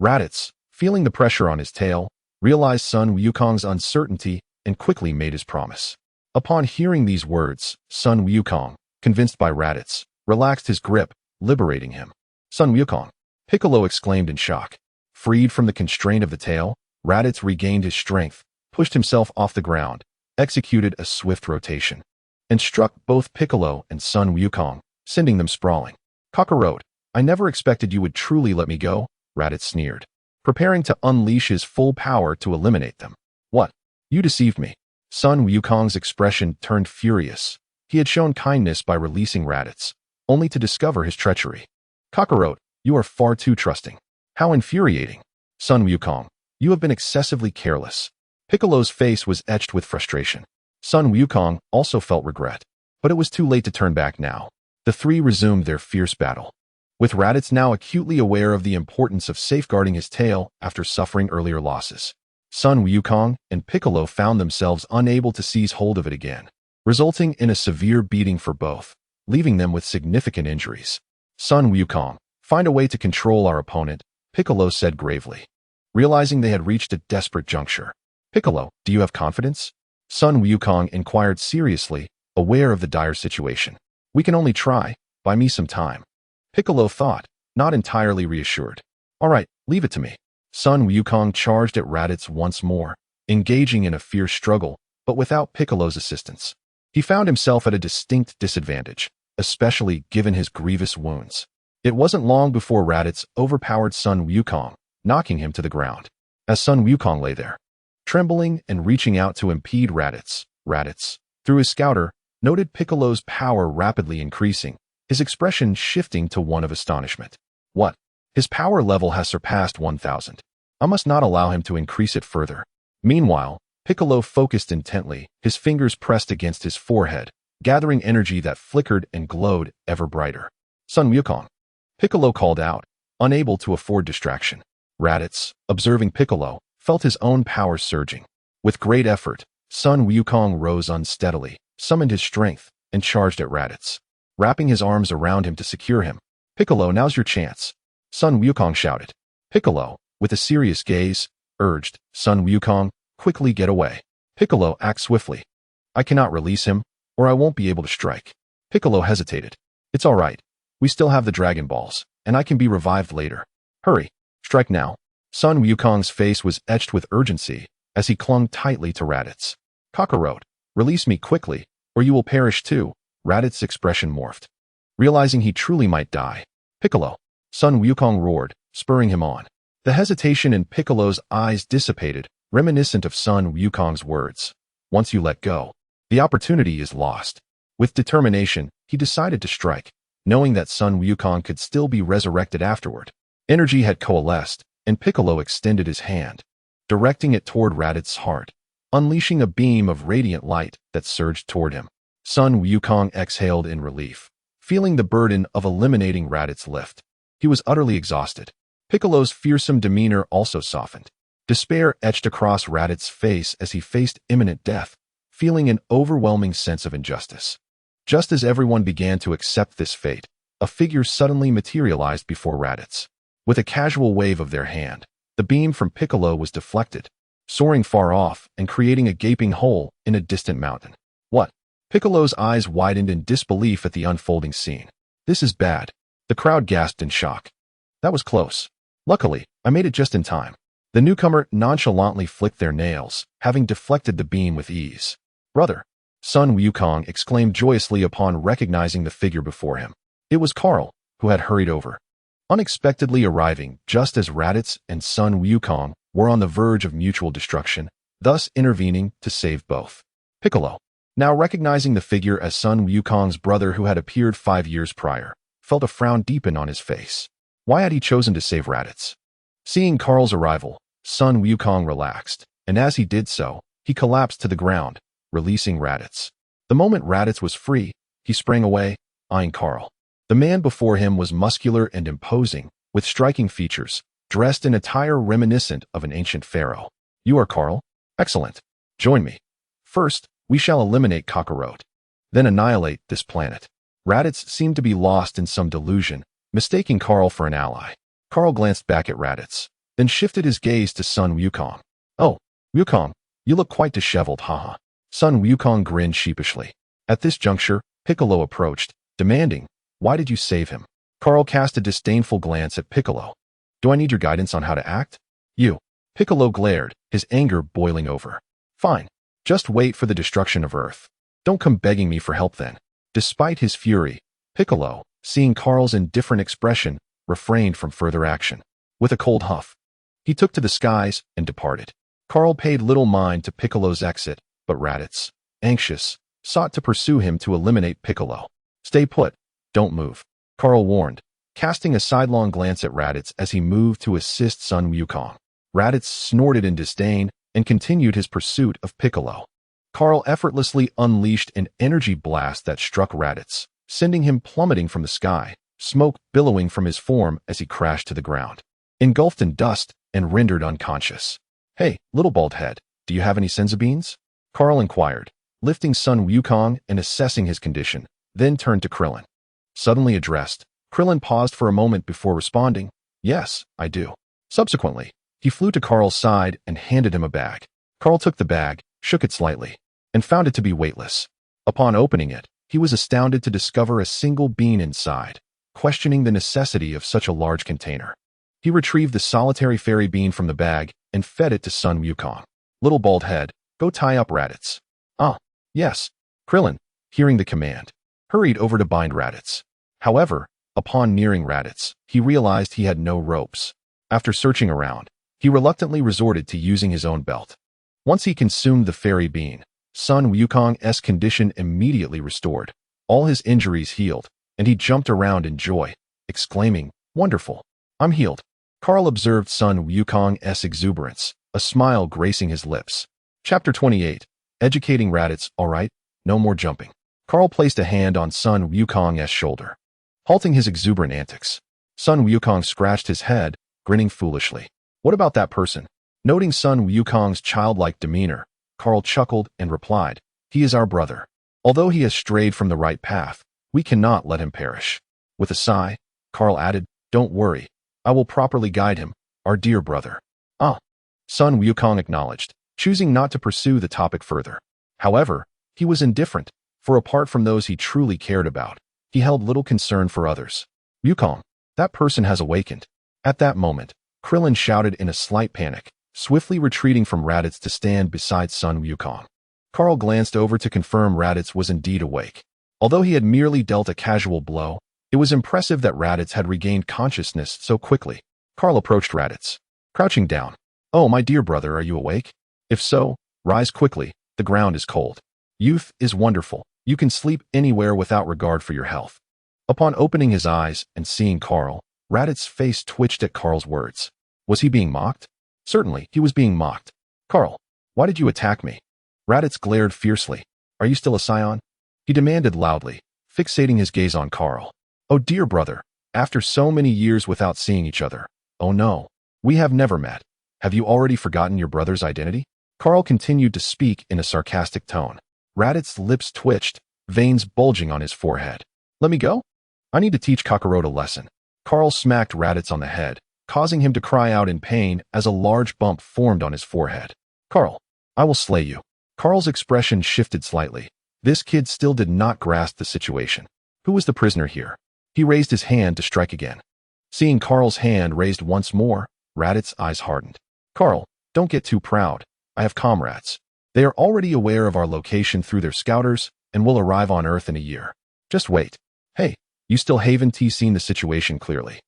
Raditz, feeling the pressure on his tail, realized Son Wukong's uncertainty and quickly made his promise. Upon hearing these words, Son Wukong, convinced by Raditz, relaxed his grip, liberating him. Son Wukong, Piccolo exclaimed in shock. Freed from the constraint of the tail, Raditz regained his strength, pushed himself off the ground, executed a swift rotation, and struck both Piccolo and Son Wukong, sending them sprawling. Kakarot, I never expected you would truly let me go, Raditz sneered, preparing to unleash his full power to eliminate them. What? You deceived me. Son Wukong's expression turned furious. He had shown kindness by releasing Raditz, only to discover his treachery. Kakarot, you are far too trusting. How infuriating. Son Wukong, you have been excessively careless. Piccolo's face was etched with frustration. Son Wukong also felt regret, but it was too late to turn back now. The three resumed their fierce battle, with Raditz now acutely aware of the importance of safeguarding his tail after suffering earlier losses. Son Wukong and Piccolo found themselves unable to seize hold of it again, resulting in a severe beating for both, leaving them with significant injuries. Son Wukong, find a way to control our opponent, Piccolo said gravely, realizing they had reached a desperate juncture. Piccolo, do you have confidence? Son Wukong inquired seriously, aware of the dire situation. We can only try. Buy me some time. Piccolo thought, not entirely reassured. All right, Leave it to me. Sun Wukong charged at Raditz once more, engaging in a fierce struggle, but without Piccolo's assistance. He found himself at a distinct disadvantage, especially given his grievous wounds. It wasn't long before Raditz overpowered Sun Wukong, knocking him to the ground. As Sun Wukong lay there, trembling and reaching out to impede Raditz, through his scouter, noted Piccolo's power rapidly increasing, his expression shifting to one of astonishment. What? His power level has surpassed 1,000. I must not allow him to increase it further. Meanwhile, Piccolo focused intently, his fingers pressed against his forehead, gathering energy that flickered and glowed ever brighter. Sun Wukong. Piccolo called out, unable to afford distraction. Raditz, observing Piccolo, felt his own power surging. With great effort, Sun Wukong rose unsteadily, summoned his strength, and charged at Raditz, wrapping his arms around him to secure him. Piccolo, now's your chance. Sun Wukong shouted. Piccolo, with a serious gaze, urged, Sun Wukong, quickly get away. Piccolo, act swiftly. I cannot release him, or I won't be able to strike. Piccolo hesitated. It's all right. We still have the Dragon Balls, and I can be revived later. Hurry, strike now. Sun Wukong's face was etched with urgency as he clung tightly to Raditz. Kakarot, release me quickly, or you will perish too. Raditz's expression morphed. Realizing he truly might die. Piccolo, Sun Wukong roared, spurring him on. The hesitation in Piccolo's eyes dissipated, reminiscent of Sun Wukong's words. Once you let go, the opportunity is lost. With determination, he decided to strike, knowing that Sun Wukong could still be resurrected afterward. Energy had coalesced, and Piccolo extended his hand, directing it toward Raditz's heart, unleashing a beam of radiant light that surged toward him. Sun Wukong exhaled in relief, feeling the burden of eliminating Raditz lift. He was utterly exhausted. Piccolo's fearsome demeanor also softened. Despair etched across Raditz's face as he faced imminent death, feeling an overwhelming sense of injustice. Just as everyone began to accept this fate, a figure suddenly materialized before Raditz. With a casual wave of their hand, the beam from Piccolo was deflected, soaring far off and creating a gaping hole in a distant mountain. What? Piccolo's eyes widened in disbelief at the unfolding scene. This is bad. The crowd gasped in shock. That was close. Luckily, I made it just in time. The newcomer nonchalantly flicked their nails, having deflected the beam with ease. Brother! Sun Wukong exclaimed joyously upon recognizing the figure before him. It was Kaal, who had hurried over, unexpectedly arriving just as Raditz and Sun Wukong were on the verge of mutual destruction, thus intervening to save both. Piccolo, now recognizing the figure as Sun Wukong's brother who had appeared 5 years prior, felt a frown deepen on his face. Why had he chosen to save Raditz? Seeing Kaal's arrival, Sun Wukong relaxed, and as he did so, he collapsed to the ground, releasing Raditz. The moment Raditz was free, he sprang away, eyeing Kaal. The man before him was muscular and imposing, with striking features, dressed in attire reminiscent of an ancient pharaoh. You are Kaal? Excellent. Join me. First, we shall eliminate Kakarot, then annihilate this planet. Raditz seemed to be lost in some delusion, mistaking Kaal for an ally. Kaal glanced back at Raditz, then shifted his gaze to Sun Wukong. Oh, Wukong, you look quite disheveled, haha. Sun Wukong grinned sheepishly. At this juncture, Piccolo approached, demanding, why did you save him? Kaal cast a disdainful glance at Piccolo. Do I need your guidance on how to act? You. Piccolo glared, his anger boiling over. Fine. Just wait for the destruction of Earth. Don't come begging me for help then. Despite his fury, Piccolo, seeing Kaal's indifferent expression, refrained from further action. With a cold huff, he took to the skies and departed. Kaal paid little mind to Piccolo's exit, but Raditz, anxious, sought to pursue him to eliminate Piccolo. Stay put. Don't move. Kaal warned, casting a sidelong glance at Raditz as he moved to assist Sun Wukong. Raditz snorted in disdain and continued his pursuit of Piccolo. Kaal effortlessly unleashed an energy blast that struck Raditz, sending him plummeting from the sky, smoke billowing from his form as he crashed to the ground, engulfed in dust and rendered unconscious. Hey, little bald head, do you have any senza beans? Kaal inquired, lifting Sun Wukong and assessing his condition, then turned to Krillin. Suddenly addressed, Krillin paused for a moment before responding, yes, I do. Subsequently, he flew to Kaal's side and handed him a bag. Kaal took the bag, shook it slightly, and found it to be weightless. Upon opening it, he was astounded to discover a single bean inside, questioning the necessity of such a large container. He retrieved the solitary fairy bean from the bag and fed it to Sun Wukong. Little bald head, go tie up Raditz. Ah, yes. Krillin, hearing the command, hurried over to bind Raditz. However, upon nearing Raditz, he realized he had no ropes. After searching around, he reluctantly resorted to using his own belt. Once he consumed the fairy bean, Sun Wukong's condition immediately restored. All his injuries healed, and he jumped around in joy, exclaiming, "Wonderful! I'm healed." Kaal observed Sun Wukong's exuberance, a smile gracing his lips. Chapter 28. Educating Raditz. All right, no more jumping. Kaal placed a hand on Sun Wukong's shoulder. Halting his exuberant antics, Sun Wukong scratched his head, grinning foolishly. What about that person? Noting Sun Wukong's childlike demeanor, Kaal chuckled and replied, "He is our brother. Although he has strayed from the right path, we cannot let him perish." With a sigh, Kaal added, "Don't worry. I will properly guide him, our dear brother." Ah, Sun Wukong acknowledged, choosing not to pursue the topic further. However, he was indifferent, for apart from those he truly cared about, he held little concern for others. "Wukong, that person has awakened." At that moment, Krillin shouted in a slight panic, swiftly retreating from Raditz to stand beside Sun Wukong. Kaal glanced over to confirm Raditz was indeed awake. Although he had merely dealt a casual blow, it was impressive that Raditz had regained consciousness so quickly. Kaal approached Raditz, crouching down. "Oh, my dear brother, are you awake? If so, rise quickly, the ground is cold. Youth is wonderful. You can sleep anywhere without regard for your health." Upon opening his eyes and seeing Kaal, Raditz's face twitched at Kaal's words. Was he being mocked? Certainly, he was being mocked. "Kaal, why did you attack me?" Raditz glared fiercely. "Are you still a scion?" he demanded loudly, fixating his gaze on Kaal. "Oh dear brother, after so many years without seeing each other. Oh no, we have never met. Have you already forgotten your brother's identity?" Kaal continued to speak in a sarcastic tone. Raditz's lips twitched, veins bulging on his forehead. "Let me go? I need to teach Kakarot a lesson." Kaal smacked Raditz on the head, causing him to cry out in pain as a large bump formed on his forehead. "Kaal, I will slay you." Kaal's expression shifted slightly. This kid still did not grasp the situation. Who was the prisoner here? He raised his hand to strike again. Seeing Kaal's hand raised once more, Raditz's eyes hardened. "Kaal, don't get too proud. I have comrades. They are already aware of our location through their scouters and will arrive on Earth in a year. Just wait. Hey, you still haven't seen the situation clearly.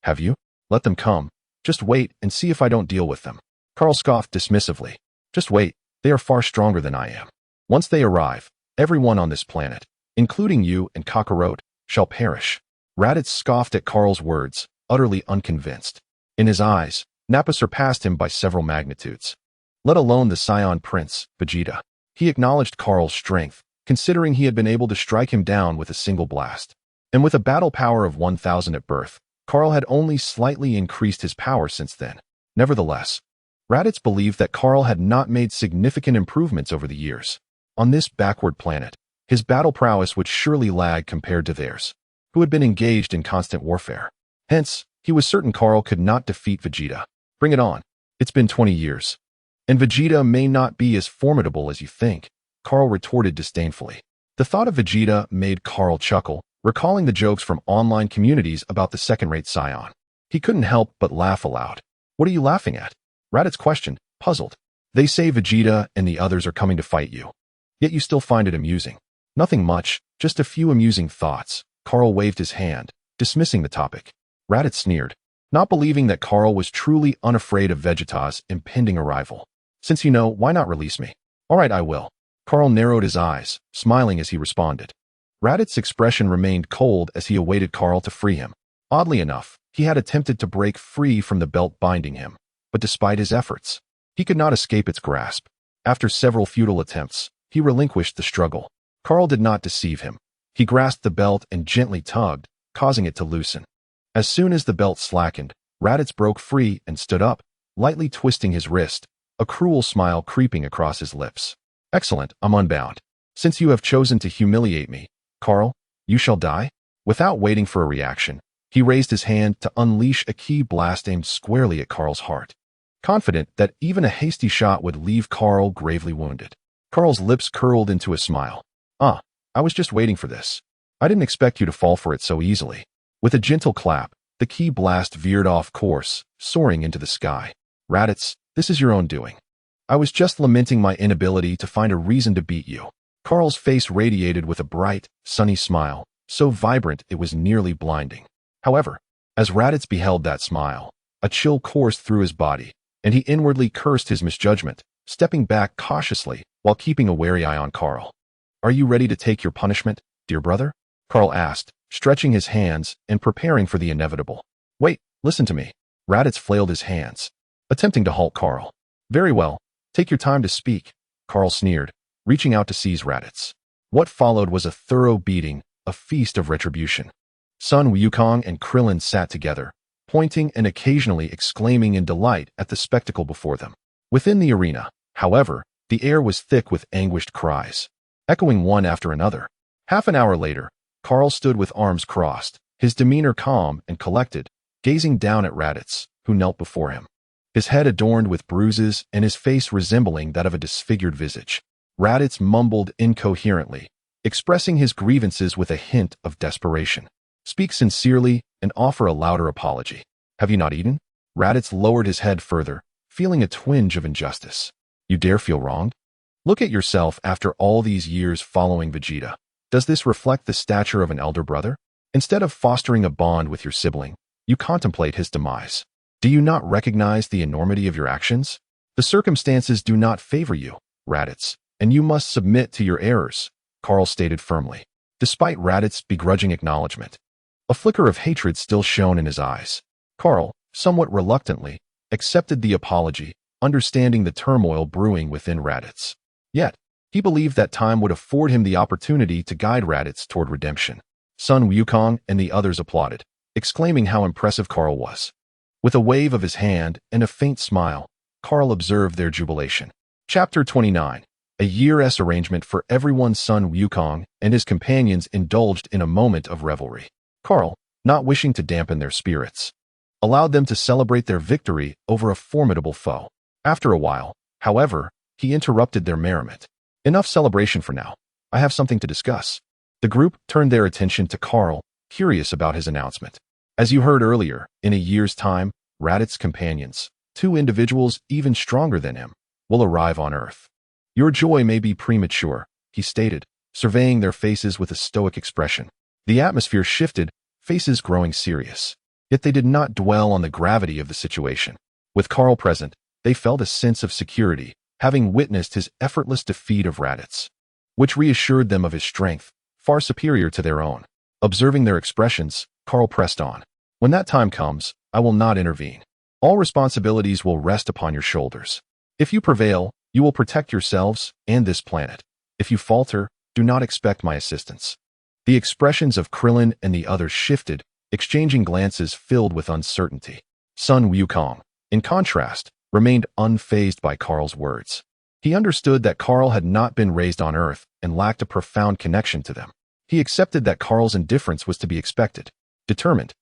Have you? Let them come. Just wait and see if I don't deal with them." Kaal scoffed dismissively. "Just wait. They are far stronger than I am. Once they arrive, everyone on this planet, including you and Kakarot, shall perish." Raditz scoffed at Kaal's words, utterly unconvinced. In his eyes, Nappa surpassed him by several magnitudes. Let alone the Scion Prince, Vegeta. He acknowledged Kaal's strength, considering he had been able to strike him down with a single blast. And with a battle power of 1,000 at birth, Kaal had only slightly increased his power since then. Nevertheless, Raditz believed that Kaal had not made significant improvements over the years. On this backward planet, his battle prowess would surely lag compared to theirs, who had been engaged in constant warfare. Hence, he was certain Kaal could not defeat Vegeta. "Bring it on. It's been 20 years. And Vegeta may not be as formidable as you think," Kaal retorted disdainfully. The thought of Vegeta made Kaal chuckle, recalling the jokes from online communities about the second-rate Scion. He couldn't help but laugh aloud. "What are you laughing at?" Raditz questioned, puzzled. "They say Vegeta and the others are coming to fight you. Yet you still find it amusing." "Nothing much, just a few amusing thoughts." Kaal waved his hand, dismissing the topic. Raditz sneered, not believing that Kaal was truly unafraid of Vegeta's impending arrival. "Since you know, why not release me?" "All right, I will." Kaal narrowed his eyes, smiling as he responded. Raditz's expression remained cold as he awaited Kaal to free him. Oddly enough, he had attempted to break free from the belt binding him, but despite his efforts, he could not escape its grasp. After several futile attempts, he relinquished the struggle. Kaal did not deceive him. He grasped the belt and gently tugged, causing it to loosen. As soon as the belt slackened, Raditz broke free and stood up, lightly twisting his wrist, a cruel smile creeping across his lips. "Excellent, I'm unbound. Since you have chosen to humiliate me, Kaal, you shall die." Without waiting for a reaction, he raised his hand to unleash a ki blast aimed squarely at Kaal's heart, confident that even a hasty shot would leave Kaal gravely wounded. Kaal's lips curled into a smile. "Ah, I was just waiting for this. I didn't expect you to fall for it so easily." With a gentle clap, The ki blast veered off course, soaring into the sky. Raditz, this is your own doing. I was just lamenting my inability to find a reason to beat you. Kahl's face radiated with a bright, sunny smile, so vibrant it was nearly blinding. However, as Raditz beheld that smile, a chill coursed through his body, and he inwardly cursed his misjudgment, stepping back cautiously while keeping a wary eye on Kahl. Are you ready to take your punishment, dear brother? Kahl asked, stretching his hands and preparing for the inevitable. Wait, listen to me. Raditz flailed his hands, attempting to halt Kahl. Very well, take your time to speak, Kahl sneered, reaching out to seize Raditz. What followed was a thorough beating, a feast of retribution. Sun Wukong and Krillin sat together, pointing and occasionally exclaiming in delight at the spectacle before them. Within the arena, however, the air was thick with anguished cries, echoing one after another. Half an hour later, Kahl stood with arms crossed, his demeanor calm and collected, gazing down at Raditz, who knelt before him, his head adorned with bruises and his face resembling that of a disfigured visage. Raditz mumbled incoherently, expressing his grievances with a hint of desperation. Speak sincerely and offer a louder apology. Have you not eaten? Raditz lowered his head further, feeling a twinge of injustice. You dare feel wronged? Look at yourself after all these years following Vegeta. Does this reflect the stature of an elder brother? Instead of fostering a bond with your sibling, you contemplate his demise. Do you not recognize the enormity of your actions? The circumstances do not favor you, Raditz, and you must submit to your errors, Kahl stated firmly. Despite Raditz's begrudging acknowledgement, a flicker of hatred still shone in his eyes. Kahl, somewhat reluctantly, accepted the apology, understanding the turmoil brewing within Raditz. Yet, he believed that time would afford him the opportunity to guide Raditz toward redemption. Sun Wukong and the others applauded, exclaiming how impressive Kahl was. With a wave of his hand and a faint smile, Kahl observed their jubilation. Chapter 29. A year's arrangement for everyone. Sun Wukong and his companions indulged in a moment of revelry. Kahl, not wishing to dampen their spirits, allowed them to celebrate their victory over a formidable foe. After a while, however, he interrupted their merriment. Enough celebration for now. I have something to discuss. The group turned their attention to Kahl, curious about his announcement. As you heard earlier, in a year's time, Raditz's companions, two individuals even stronger than him, will arrive on Earth. Your joy may be premature, he stated, surveying their faces with a stoic expression. The atmosphere shifted, faces growing serious. Yet they did not dwell on the gravity of the situation. With Kahl present, they felt a sense of security, having witnessed his effortless defeat of Raditz, which reassured them of his strength, far superior to their own. Observing their expressions, Kahl pressed on. When that time comes, I will not intervene. All responsibilities will rest upon your shoulders. If you prevail, you will protect yourselves and this planet. If you falter, do not expect my assistance. The expressions of Krillin and the others shifted, exchanging glances filled with uncertainty. Sun Wukong, in contrast, remained unfazed by Kahl's words. He understood that Kahl had not been raised on Earth and lacked a profound connection to them. He accepted that Kahl's indifference was to be expected. Determined,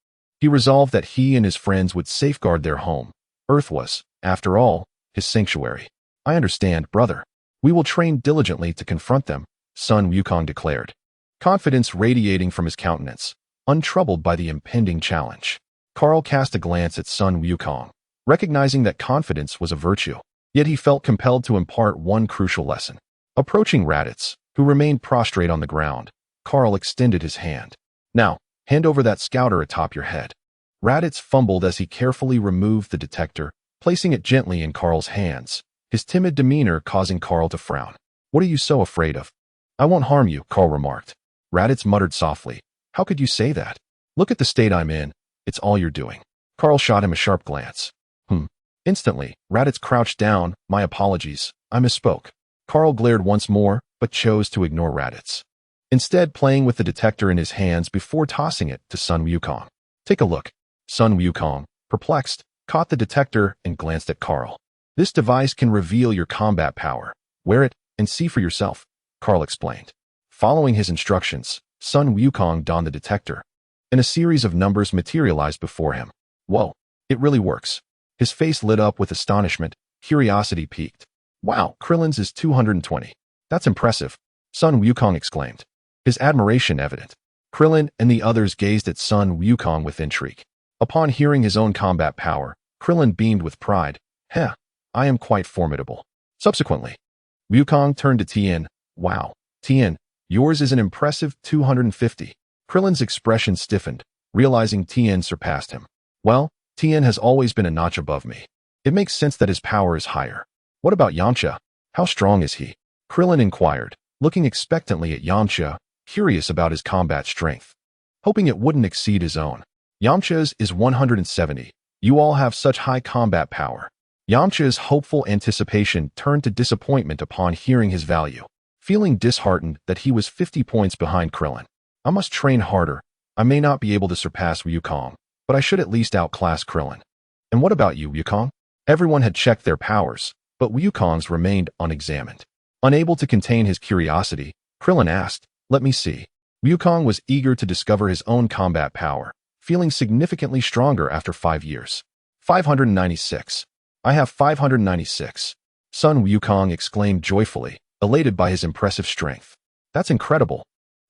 he resolved that he and his friends would safeguard their home. Earth was, after all, his sanctuary. I understand, brother. We will train diligently to confront them, Sun Wukong declared, confidence radiating from his countenance, untroubled by the impending challenge. Kahl cast a glance at Sun Wukong, recognizing that confidence was a virtue. Yet he felt compelled to impart one crucial lesson. Approaching Raditz, who remained prostrate on the ground, Kahl extended his hand. Now, hand over that scouter atop your head. Raditz fumbled as he carefully removed the detector, placing it gently in Kahl's hands, his timid demeanor causing Kahl to frown. What are you so afraid of? I won't harm you, Kahl remarked. Raditz muttered softly. How could you say that? Look at the state I'm in. It's all you're doing. Kahl shot him a sharp glance. Instantly, Raditz crouched down. My apologies. I misspoke. Kahl glared once more, but chose to ignore Raditz, instead playing with the detector in his hands before tossing it to Sun Wukong. Take a look. Sun Wukong, perplexed, caught the detector and glanced at Kahl. This device can reveal your combat power. Wear it and see for yourself, Kahl explained. Following his instructions, Sun Wukong donned the detector, and a series of numbers materialized before him. Whoa, it really works. His face lit up with astonishment, curiosity piqued. Wow, Krillin's is 220. That's impressive, Sun Wukong exclaimed, his admiration evident. Krillin and the others gazed at Sun Wukong with intrigue. Upon hearing his own combat power, Krillin beamed with pride. Heh, I am quite formidable. Subsequently, Wukong turned to Tien. Wow, Tien, yours is an impressive 250. Krillin's expression stiffened, realizing Tien surpassed him. Well, Tien has always been a notch above me. It makes sense that his power is higher. What about Yamcha? How strong is he? Krillin inquired, looking expectantly at Yamcha, curious about his combat strength, hoping it wouldn't exceed his own. Yamcha's is 170. You all have such high combat power. Yamcha's hopeful anticipation turned to disappointment upon hearing his value, feeling disheartened that he was 50 points behind Krillin. I must train harder. I may not be able to surpass Wukong, but I should at least outclass Krillin. And what about you, Wukong? Everyone had checked their powers, but Wukong's remained unexamined. Unable to contain his curiosity, Krillin asked, let me see. Wukong was eager to discover his own combat power, feeling significantly stronger after 5 years. 596. I have 596. Son Wukong exclaimed joyfully, elated by his impressive strength. That's incredible.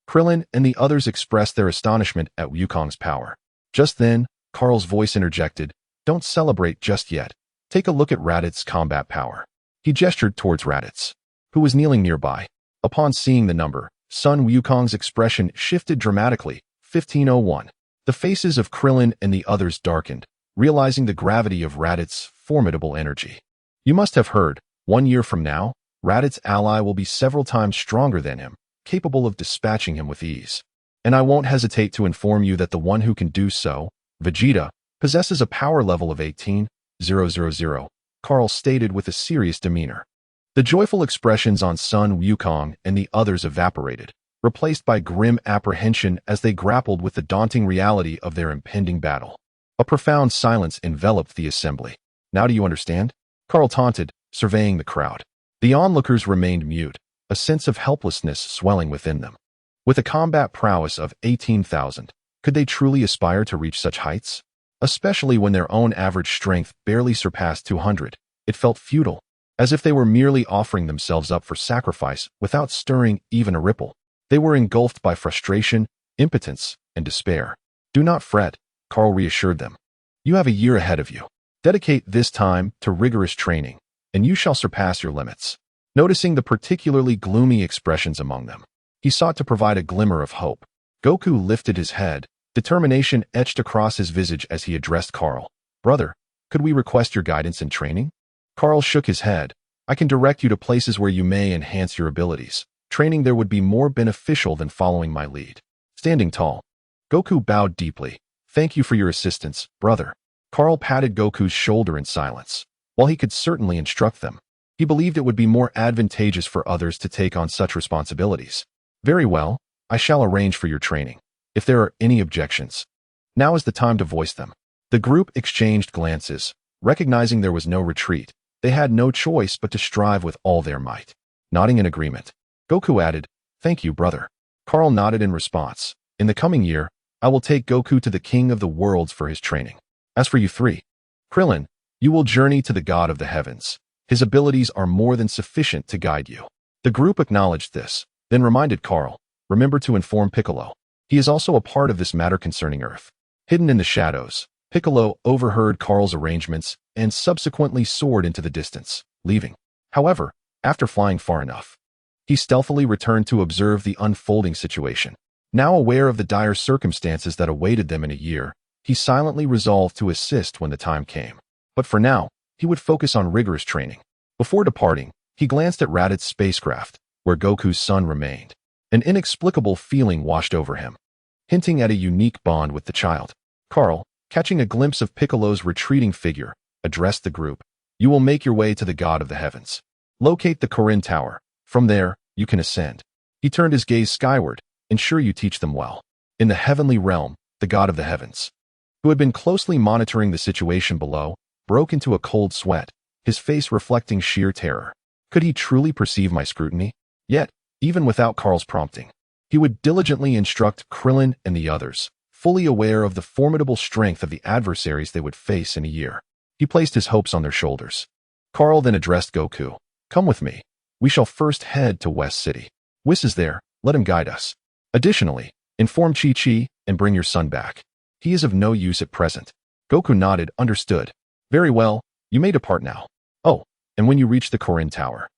Krillin and the others expressed their astonishment at Wukong's power. Just then, Kahl's voice interjected, don't celebrate just yet. Take a look at Raditz's combat power. He gestured towards Raditz, who was kneeling nearby. Upon seeing the number, Son Wukong's expression shifted dramatically. 1501. The faces of Krillin and the others darkened, realizing the gravity of Raditz's formidable energy. You must have heard, 1 year from now, Raditz's ally will be several times stronger than him, capable of dispatching him with ease. And I won't hesitate to inform you that the one who can do so, Vegeta, possesses a power level of 18,000, Kahl stated with a serious demeanor. The joyful expressions on Son Wukong and the others evaporated, replaced by grim apprehension as they grappled with the daunting reality of their impending battle. A profound silence enveloped the assembly. Now do you understand? Kahl taunted, surveying the crowd. The onlookers remained mute, a sense of helplessness swelling within them. With a combat prowess of 18,000, could they truly aspire to reach such heights? Especially when their own average strength barely surpassed 200, it felt futile, as if they were merely offering themselves up for sacrifice without stirring even a ripple. They were engulfed by frustration, impotence, and despair. Do not fret, Kahl reassured them. You have a year ahead of you. Dedicate this time to rigorous training, and you shall surpass your limits. Noticing the particularly gloomy expressions among them, he sought to provide a glimmer of hope. Goku lifted his head, determination etched across his visage as he addressed Kahl. Brother, could we request your guidance in training? Kahl shook his head. I can direct you to places where you may enhance your abilities. Training there would be more beneficial than following my lead. Standing tall, Goku bowed deeply. Thank you for your assistance, brother. Kahl patted Goku's shoulder in silence. While he could certainly instruct them, he believed it would be more advantageous for others to take on such responsibilities. Very well, I shall arrange for your training. If there are any objections, now is the time to voice them. The group exchanged glances. Recognizing there was no retreat, they had no choice but to strive with all their might. Nodding in agreement, Goku added, Thank you, brother. Kahl nodded in response. In the coming year, I will take Goku to the King of the Worlds for his training. As for you three, Krillin, you will journey to the God of the Heavens. His abilities are more than sufficient to guide you. The group acknowledged this, then reminded Kahl, remember to inform Piccolo. He is also a part of this matter concerning Earth. Hidden in the shadows, Piccolo overheard Kahl's arrangements and subsequently soared into the distance, leaving. However, after flying far enough, he stealthily returned to observe the unfolding situation. Now aware of the dire circumstances that awaited them in a year, he silently resolved to assist when the time came. But for now, he would focus on rigorous training. Before departing, he glanced at Raditz's spacecraft, where Goku's son remained. An inexplicable feeling washed over him, hinting at a unique bond with the child. Kahl, catching a glimpse of Piccolo's retreating figure, addressed the group. You will make your way to the God of the Heavens. Locate the Korin Tower. From there, you can ascend. He turned his gaze skyward. Ensure you teach them well. In the heavenly realm, the God of the Heavens, who had been closely monitoring the situation below, broke into a cold sweat, his face reflecting sheer terror. Could he truly perceive my scrutiny? Yet, even without Kahl's prompting, he would diligently instruct Krillin and the others, fully aware of the formidable strength of the adversaries they would face in a year. He placed his hopes on their shoulders. Kahl then addressed Goku. Come with me. We shall first head to West City. Whis is there. Let him guide us. Additionally, inform Chi-Chi and bring your son back. He is of no use at present. Goku nodded, understood. Very well, you may depart now. Oh, and when you reach the Korin Tower,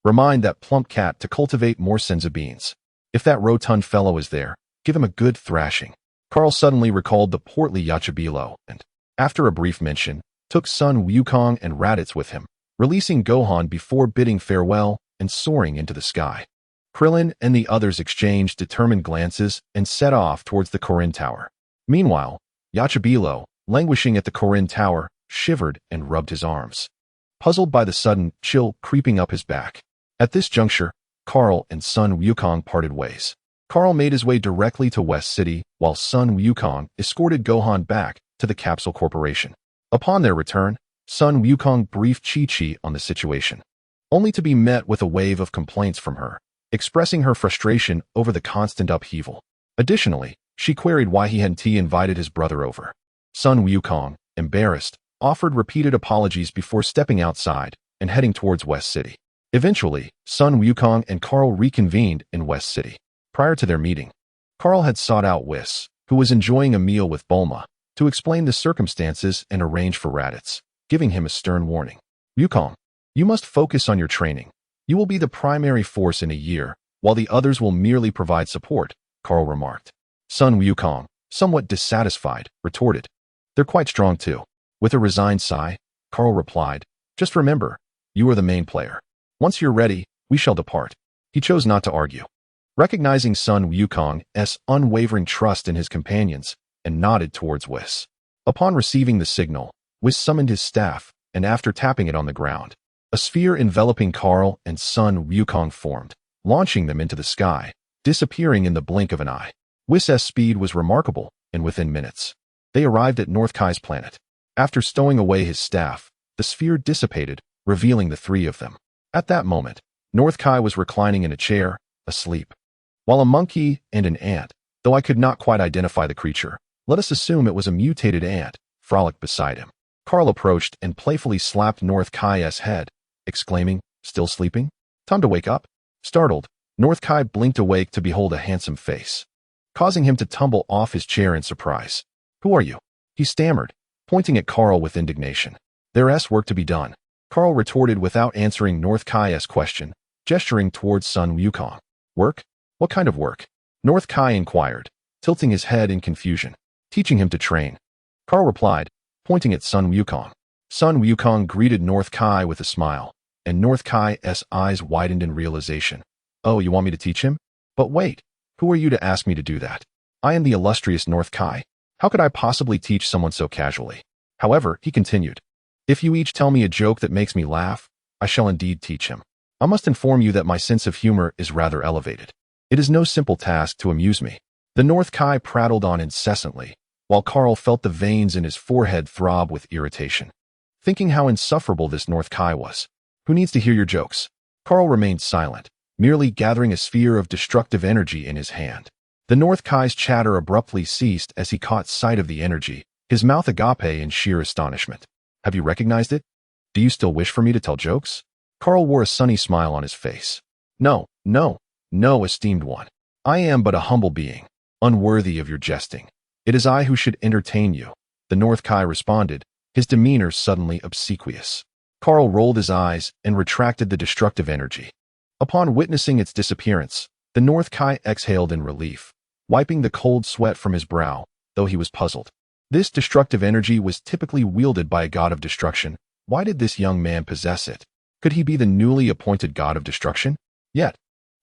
remind that plump cat to cultivate more senza beans. If that rotund fellow is there, give him a good thrashing. Carl suddenly recalled the portly Yachabilo and, after a brief mention, took Sun Wukong and Raditz with him, releasing Gohan before bidding farewell and soaring into the sky. Krillin and the others exchanged determined glances and set off towards the Korin Tower. Meanwhile, Yachabilo, languishing at the Korin Tower, shivered and rubbed his arms, puzzled by the sudden chill creeping up his back. At this juncture, Carl and Sun Wukong parted ways. Carl made his way directly to West City, while Sun Wukong escorted Gohan back to the Capsule Corporation. Upon their return, Sun Wukong briefed Chi-Chi on the situation, only to be met with a wave of complaints from her, expressing her frustration over the constant upheaval. Additionally, she queried why he hadn't invited his brother over. Sun Wukong, embarrassed, offered repeated apologies before stepping outside and heading towards West City. Eventually, Sun Wukong and Carl reconvened in West City. Prior to their meeting, Carl had sought out Whis, who was enjoying a meal with Bulma, to explain the circumstances and arrange for Raditz, giving him a stern warning. Wukong, you must focus on your training. You will be the primary force in a year, while the others will merely provide support, Carl remarked. Sun Wukong, somewhat dissatisfied, retorted. They're quite strong too. With a resigned sigh, Carl replied, just remember, you are the main player. Once you're ready, we shall depart. He chose not to argue, recognizing Sun Wukong's unwavering trust in his companions, and nodded towards Whis. Upon receiving the signal, Whis summoned his staff, and after tapping it on the ground, a sphere enveloping Carl and Sun Wukong formed, launching them into the sky, disappearing in the blink of an eye. Whis' speed was remarkable, and within minutes, they arrived at North Kai's planet. After stowing away his staff, the sphere dissipated, revealing the three of them. At that moment, North Kai was reclining in a chair, asleep, while a monkey and an ant, though I could not quite identify the creature, let us assume it was a mutated ant, frolicked beside him. Carl approached and playfully slapped North Kai's head, exclaiming, still sleeping? Time to wake up. Startled, North Kai blinked awake to behold a handsome face, causing him to tumble off his chair in surprise. Who are you? He stammered, pointing at Carl with indignation. There's work to be done, Carl retorted without answering North Kai's question, gesturing towards Sun Wukong. Work? What kind of work? North Kai inquired, tilting his head in confusion. Teaching him to train, Carl replied, pointing at Sun Wukong. Sun Wukong greeted North Kai with a smile, and North Kai's eyes widened in realization. Oh, you want me to teach him? But wait, who are you to ask me to do that? I am the illustrious North Kai. How could I possibly teach someone so casually? However, he continued, if you each tell me a joke that makes me laugh, I shall indeed teach him. I must inform you that my sense of humor is rather elevated. It is no simple task to amuse me. The North Kai prattled on incessantly, while Carl felt the veins in his forehead throb with irritation, thinking how insufferable this North Kai was. Who needs to hear your jokes? Carl remained silent, merely gathering a sphere of destructive energy in his hand. The North Kai's chatter abruptly ceased as he caught sight of the energy, his mouth agape in sheer astonishment. Have you recognized it? Do you still wish for me to tell jokes? Carl wore a sunny smile on his face. No, esteemed one. I am but a humble being, unworthy of your jesting. It is I who should entertain you, the North Kai responded, his demeanor suddenly obsequious. Carl rolled his eyes and retracted the destructive energy. Upon witnessing its disappearance, the North Kai exhaled in relief, wiping the cold sweat from his brow, though he was puzzled. This destructive energy was typically wielded by a god of destruction. Why did this young man possess it? Could he be the newly appointed god of destruction? Yet,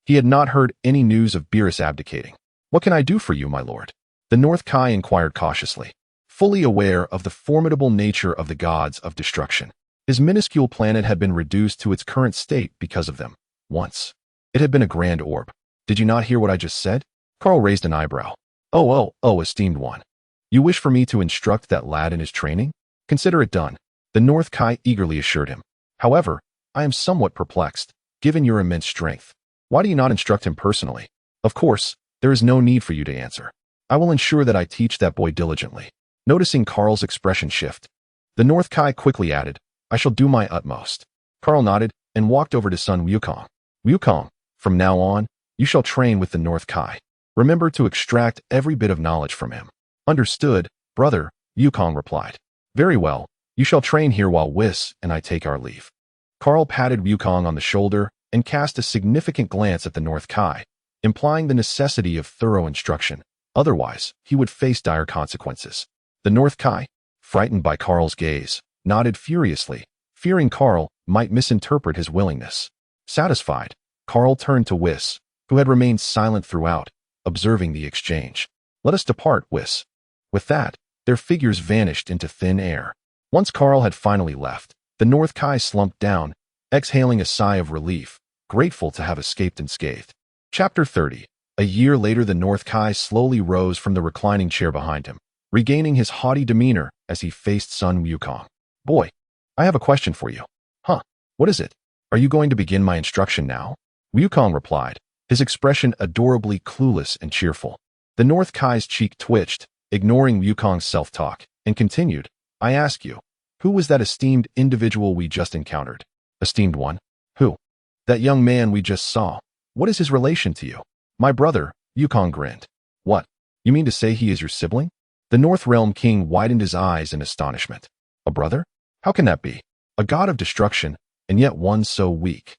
he had not heard any news of Beerus abdicating. What can I do for you, my lord? The North Kai inquired cautiously, fully aware of the formidable nature of the gods of destruction. His minuscule planet had been reduced to its current state because of them. Once, it had been a grand orb. Did you not hear what I just said? Carl raised an eyebrow. Oh, esteemed one. You wish for me to instruct that lad in his training? Consider it done, the North Kai eagerly assured him. However, I am somewhat perplexed, given your immense strength. Why do you not instruct him personally? Of course, there is no need for you to answer. I will ensure that I teach that boy diligently. Noticing Carl's expression shift, the North Kai quickly added, I shall do my utmost. Carl nodded and walked over to Sun Wukong. Wukong, from now on, you shall train with the North Kai. Remember to extract every bit of knowledge from him. Understood, brother, Wukong replied. Very well. You shall train here while Whis and I take our leave. Kaal patted Wukong on the shoulder and cast a significant glance at the North Kai, implying the necessity of thorough instruction. Otherwise, he would face dire consequences. The North Kai, frightened by Kaal's gaze, nodded furiously, fearing Kaal might misinterpret his willingness. Satisfied, Kaal turned to Whis, who had remained silent throughout, observing the exchange. Let us depart, Whis. With that, their figures vanished into thin air. Once Kaal had finally left, the North Kai slumped down, exhaling a sigh of relief, grateful to have escaped unscathed. Chapter 30. A year later, the North Kai slowly rose from the reclining chair behind him, regaining his haughty demeanor as he faced Sun Wukong. Boy, I have a question for you. Huh, what is it? Are you going to begin my instruction now? Wukong replied, his expression adorably clueless and cheerful. The North Kai's cheek twitched, ignoring Wukong's self-talk, and continued, I ask you, who was that esteemed individual we just encountered? Esteemed one? Who? That young man we just saw. What is his relation to you? My brother, Wukong grinned. What? You mean to say he is your sibling? The North Realm King widened his eyes in astonishment. A brother? How can that be? A god of destruction, and yet one so weak.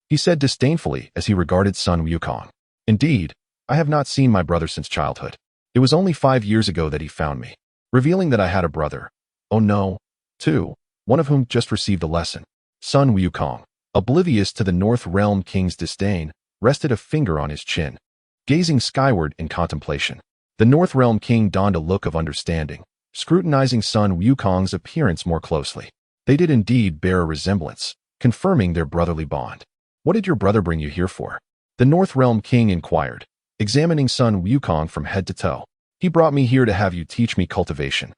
He said disdainfully as he regarded Sun Wukong. Indeed, I have not seen my brother since childhood. It was only 5 years ago that he found me, revealing that I had a brother. Oh no, two, one of whom just received a lesson. Sun Wukong, oblivious to the North Realm King's disdain, rested a finger on his chin, gazing skyward in contemplation. The North Realm King donned a look of understanding, scrutinizing Sun Wukong's appearance more closely. They did indeed bear a resemblance, confirming their brotherly bond. What did your brother bring you here for? The North Realm King inquired, examining Sun Wukong from head to toe. He brought me here to have you teach me cultivation.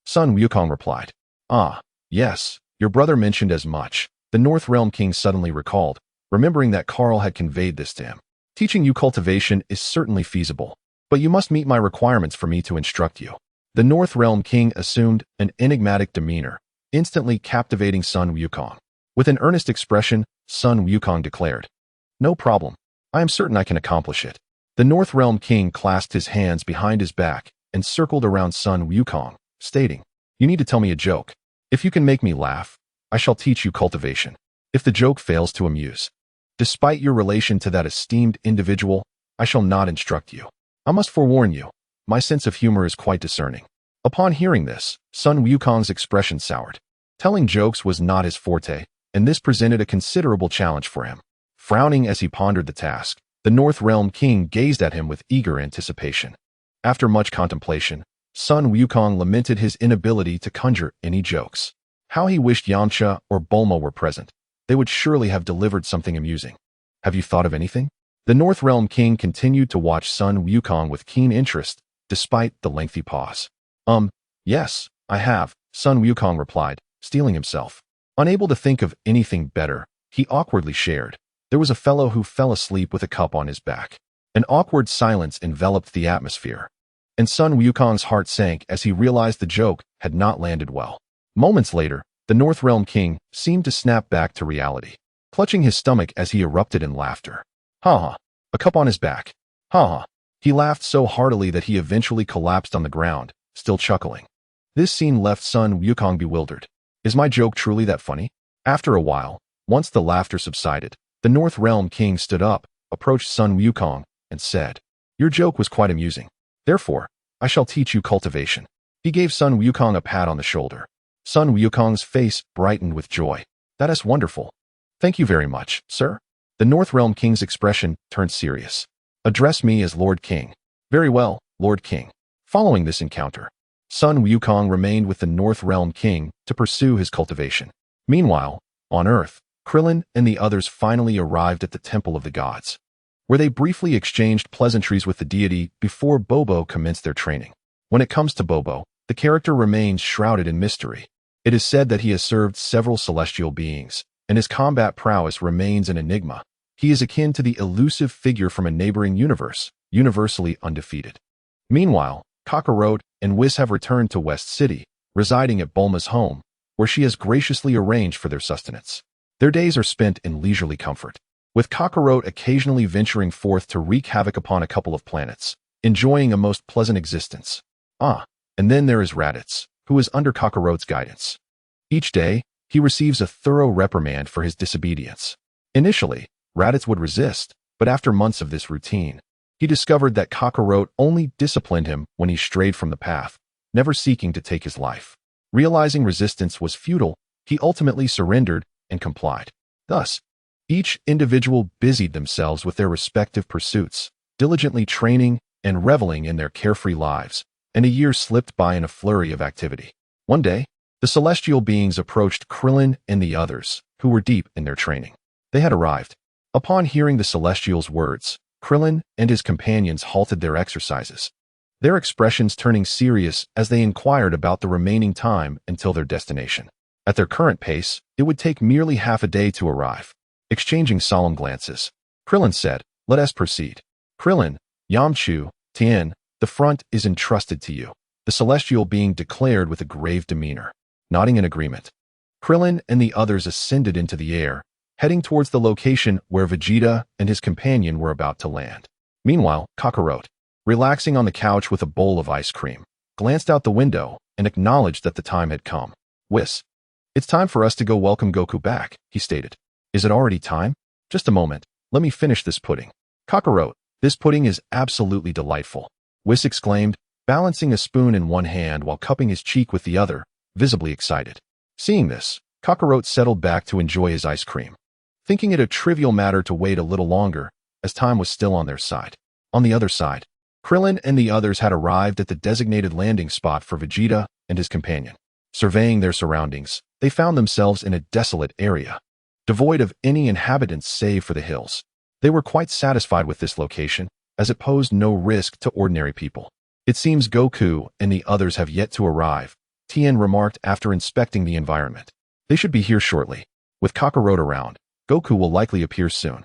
Sun Wukong replied. Ah, yes, your brother mentioned as much. The North Realm King suddenly recalled, remembering that Kaal had conveyed this to him. Teaching you cultivation is certainly feasible, but you must meet my requirements for me to instruct you. The North Realm King assumed an enigmatic demeanor, instantly captivating Sun Wukong. With an earnest expression, Sun Wukong declared, No problem. I am certain I can accomplish it. The North Realm King clasped his hands behind his back and circled around Sun Wukong, stating, You need to tell me a joke. If you can make me laugh, I shall teach you cultivation. If the joke fails to amuse, despite your relation to that esteemed individual, I shall not instruct you. I must forewarn you, my sense of humor is quite discerning. Upon hearing this, Sun Wukong's expression soured. Telling jokes was not his forte, and this presented a considerable challenge for him. Frowning as he pondered the task, the North Realm King gazed at him with eager anticipation. After much contemplation, Sun Wukong lamented his inability to conjure any jokes. How he wished Yamcha or Bulma were present. They would surely have delivered something amusing. Have you thought of anything? The North Realm King continued to watch Sun Wukong with keen interest, despite the lengthy pause. Yes, I have, Sun Wukong replied, steeling himself. Unable to think of anything better, he awkwardly shared. There was a fellow who fell asleep with a cup on his back. An awkward silence enveloped the atmosphere, and Sun Wukong's heart sank as he realized the joke had not landed well. Moments later, the North Realm King seemed to snap back to reality, clutching his stomach as he erupted in laughter. Ha ha, a cup on his back. Ha ha. He laughed so heartily that he eventually collapsed on the ground, still chuckling. This scene left Sun Wukong bewildered. Is my joke truly that funny? After a while, once the laughter subsided, the North Realm King stood up, approached Sun Wukong, and said, Your joke was quite amusing. Therefore, I shall teach you cultivation. He gave Sun Wukong a pat on the shoulder. Sun Wukong's face brightened with joy. That is wonderful. Thank you very much, sir. The North Realm King's expression turned serious. Address me as Lord King. Very well, Lord King. Following this encounter, Sun Wukong remained with the North Realm King to pursue his cultivation. Meanwhile, on Earth, Krillin and the others finally arrived at the Temple of the Gods, where they briefly exchanged pleasantries with the deity before Bobo commenced their training. When it comes to Bobo, the character remains shrouded in mystery. It is said that he has served several celestial beings, and his combat prowess remains an enigma. He is akin to the elusive figure from a neighboring universe, universally undefeated. Meanwhile, Kakarot and Whis have returned to West City, residing at Bulma's home, where she has graciously arranged for their sustenance. Their days are spent in leisurely comfort, with Kakarot occasionally venturing forth to wreak havoc upon a couple of planets, enjoying a most pleasant existence. Ah, and then there is Raditz, who is under Kakarot's guidance. Each day, he receives a thorough reprimand for his disobedience. Initially, Raditz would resist, but after months of this routine, he discovered that Kakarot only disciplined him when he strayed from the path, never seeking to take his life. Realizing resistance was futile, he ultimately surrendered and complied. Thus, each individual busied themselves with their respective pursuits, diligently training and reveling in their carefree lives, and a year slipped by in a flurry of activity. One day, the celestial beings approached Krillin and the others, who were deep in their training. They had arrived. Upon hearing the celestial's words, Krillin and his companions halted their exercises, their expressions turning serious as they inquired about the remaining time until their destination. At their current pace, it would take merely half a day to arrive. Exchanging solemn glances, Krillin said, "Let us proceed." "Krillin, Yamchu, Tien, the front is entrusted to you," the celestial being declared with a grave demeanor. Nodding in agreement, Krillin and the others ascended into the air, heading towards the location where Vegeta and his companion were about to land. Meanwhile, Kakarot, relaxing on the couch with a bowl of ice cream, glanced out the window and acknowledged that the time had come. "Whis, it's time for us to go welcome Goku back," he stated. "Is it already time? Just a moment, let me finish this pudding." "Kakarot, this pudding is absolutely delightful," Whis exclaimed, balancing a spoon in one hand while cupping his cheek with the other, visibly excited. Seeing this, Kakarot settled back to enjoy his ice cream, thinking it a trivial matter to wait a little longer, as time was still on their side. On the other side, Krillin and the others had arrived at the designated landing spot for Vegeta and his companion. Surveying their surroundings, they found themselves in a desolate area, devoid of any inhabitants save for the hills. They were quite satisfied with this location, as it posed no risk to ordinary people. "It seems Goku and the others have yet to arrive," Tien remarked after inspecting the environment. "They should be here shortly. With Kakarot around, Goku will likely appear soon."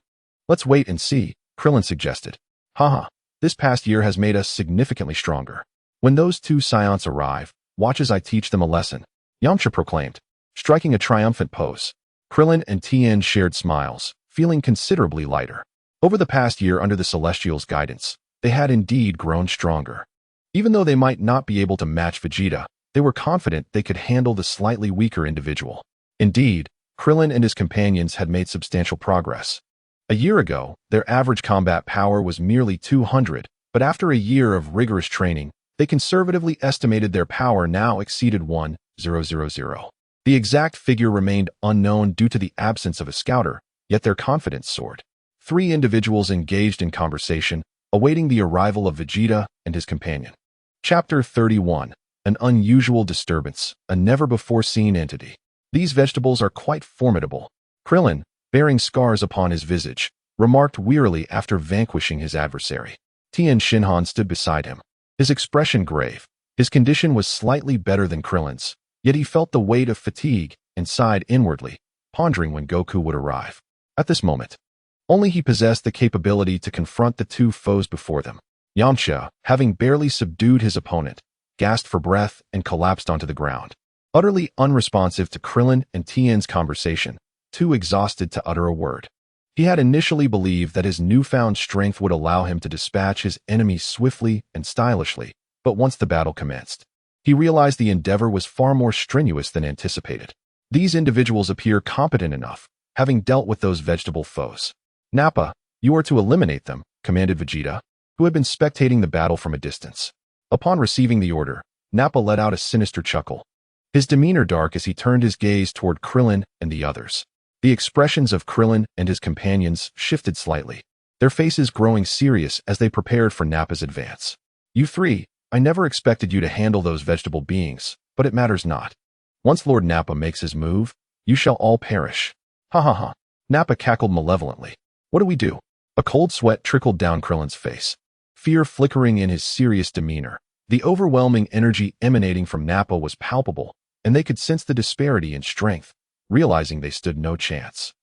"Let's wait and see," Krillin suggested. "Haha, this past year has made us significantly stronger. When those two scions arrive, watch as I teach them a lesson," Yamcha proclaimed, striking a triumphant pose. Krillin and Tien shared smiles, feeling considerably lighter. Over the past year under the Celestial's guidance, they had indeed grown stronger. Even though they might not be able to match Vegeta, they were confident they could handle the slightly weaker individual. Indeed, Krillin and his companions had made substantial progress. A year ago, their average combat power was merely 200, but after a year of rigorous training, they conservatively estimated their power now exceeded 1,000. The exact figure remained unknown due to the absence of a scouter, yet their confidence soared. Three individuals engaged in conversation, awaiting the arrival of Vegeta and his companion. Chapter 31. An unusual disturbance, a never-before-seen entity. "These vegetables are quite formidable," Krillin, bearing scars upon his visage, remarked wearily after vanquishing his adversary. Tien Shinhan stood beside him, his expression grave. His condition was slightly better than Krillin's, yet he felt the weight of fatigue and sighed inwardly, pondering when Goku would arrive. At this moment, only he possessed the capability to confront the two foes before them. Yamcha, having barely subdued his opponent, gasped for breath and collapsed onto the ground. Utterly unresponsive to Krillin and Tien's conversation, too exhausted to utter a word. He had initially believed that his newfound strength would allow him to dispatch his enemies swiftly and stylishly, but once the battle commenced, he realized the endeavor was far more strenuous than anticipated. These individuals appear competent enough, having dealt with those vegetable foes. "Nappa, you are to eliminate them," commanded Vegeta, who had been spectating the battle from a distance. Upon receiving the order, Nappa let out a sinister chuckle, his demeanor dark as he turned his gaze toward Krillin and the others. The expressions of Krillin and his companions shifted slightly, their faces growing serious as they prepared for Nappa's advance. "You three, I never expected you to handle those vegetable beings, but it matters not. Once Lord Nappa makes his move, you shall all perish." "Ha ha ha." Nappa cackled malevolently. "What do we do?" A cold sweat trickled down Krillin's face, fear flickering in his serious demeanor. The overwhelming energy emanating from Nappa was palpable, and they could sense the disparity in strength, realizing they stood no chance.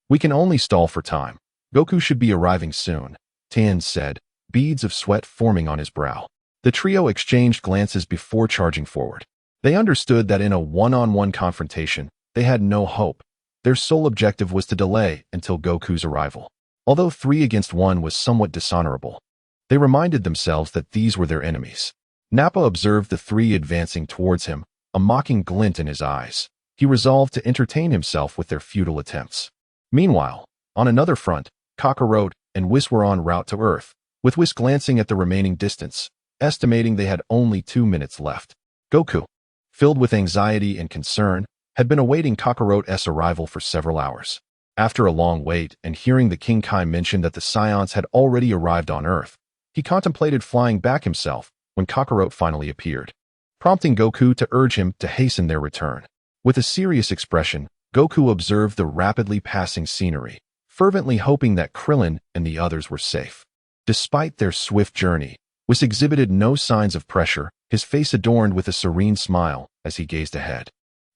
"We can only stall for time. Goku should be arriving soon," Tien said, beads of sweat forming on his brow. The trio exchanged glances before charging forward. They understood that in a one-on-one confrontation, they had no hope. Their sole objective was to delay until Goku's arrival. Although 3 against 1 was somewhat dishonorable, they reminded themselves that these were their enemies. Nappa observed the three advancing towards him, a mocking glint in his eyes. He resolved to entertain himself with their futile attempts. Meanwhile, on another front, Kakarot and Whis were en route to Earth, with Whis glancing at the remaining distance, estimating they had only 2 minutes left. Goku, filled with anxiety and concern, had been awaiting Kakarot's arrival for several hours. After a long wait and hearing the King Kai mention that the Scions had already arrived on Earth, he contemplated flying back himself when Kakarot finally appeared, prompting Goku to urge him to hasten their return. With a serious expression, Goku observed the rapidly passing scenery, fervently hoping that Krillin and the others were safe. Despite their swift journey, Whis exhibited no signs of pressure, his face adorned with a serene smile as he gazed ahead.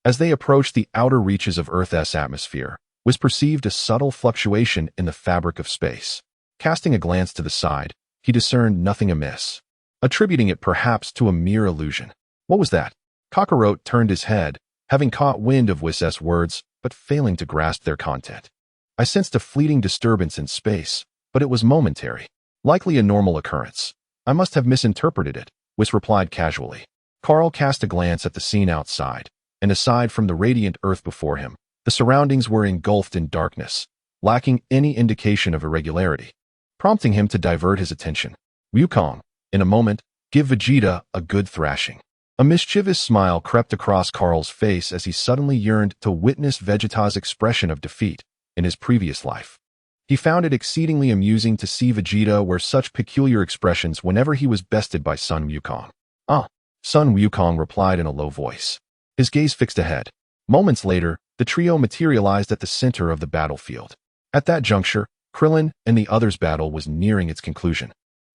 As they approached the outer reaches of Earth's atmosphere, Whis perceived a subtle fluctuation in the fabric of space. Casting a glance to the side, he discerned nothing amiss, attributing it perhaps to a mere illusion. What was that? Kakarot turned his head, having caught wind of Whis' words, but failing to grasp their content. I sensed a fleeting disturbance in space, but it was momentary. Likely a normal occurrence. I must have misinterpreted it, Whis replied casually. Kaal cast a glance at the scene outside, and aside from the radiant earth before him, the surroundings were engulfed in darkness, lacking any indication of irregularity, prompting him to divert his attention. Wukong, in a moment, give Vegeta a good thrashing. A mischievous smile crept across Kaal's face as he suddenly yearned to witness Vegeta's expression of defeat in his previous life. He found it exceedingly amusing to see Vegeta wear such peculiar expressions whenever he was bested by Sun Wukong. Ah, Sun Wukong replied in a low voice, his gaze fixed ahead. Moments later, the trio materialized at the center of the battlefield. At that juncture, Krillin and the others' battle was nearing its conclusion,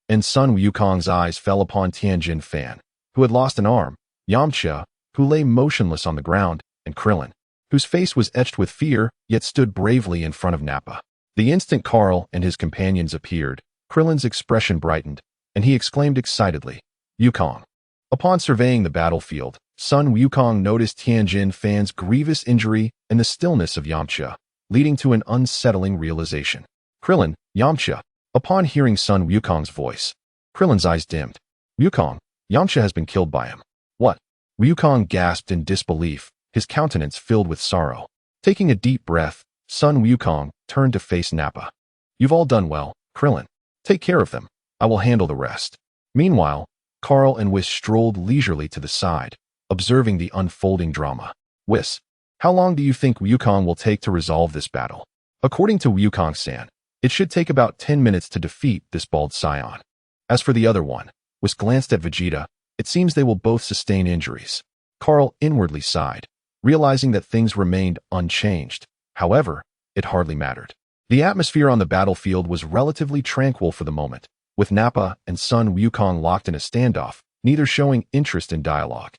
and Sun Wukong's eyes fell upon Tianjin Fan, who had lost an arm, Yamcha, who lay motionless on the ground, and Krillin, whose face was etched with fear, yet stood bravely in front of Nappa. The instant Kaal and his companions appeared, Krillin's expression brightened, and he exclaimed excitedly, Wukong. Upon surveying the battlefield, Sun Wukong noticed Tianjin Fan's grievous injury and the stillness of Yamcha, leading to an unsettling realization. Krillin, Yamcha. Upon hearing Sun Wukong's voice, Krillin's eyes dimmed. Wukong, Yamcha has been killed by him. What? Wukong gasped in disbelief, his countenance filled with sorrow. Taking a deep breath, Sun Wukong turned to face Nappa. You've all done well, Krillin. Take care of them. I will handle the rest. Meanwhile, Kaal and Whis strolled leisurely to the side, observing the unfolding drama. Whis, how long do you think Wukong will take to resolve this battle? According to Wukong-san, it should take about 10 minutes to defeat this bald scion. As for the other one, Whis glanced at Vegeta. It seems they will both sustain injuries. Kaal inwardly sighed, realizing that things remained unchanged. However, it hardly mattered. The atmosphere on the battlefield was relatively tranquil for the moment, with Nappa and Sun Wukong locked in a standoff, neither showing interest in dialogue,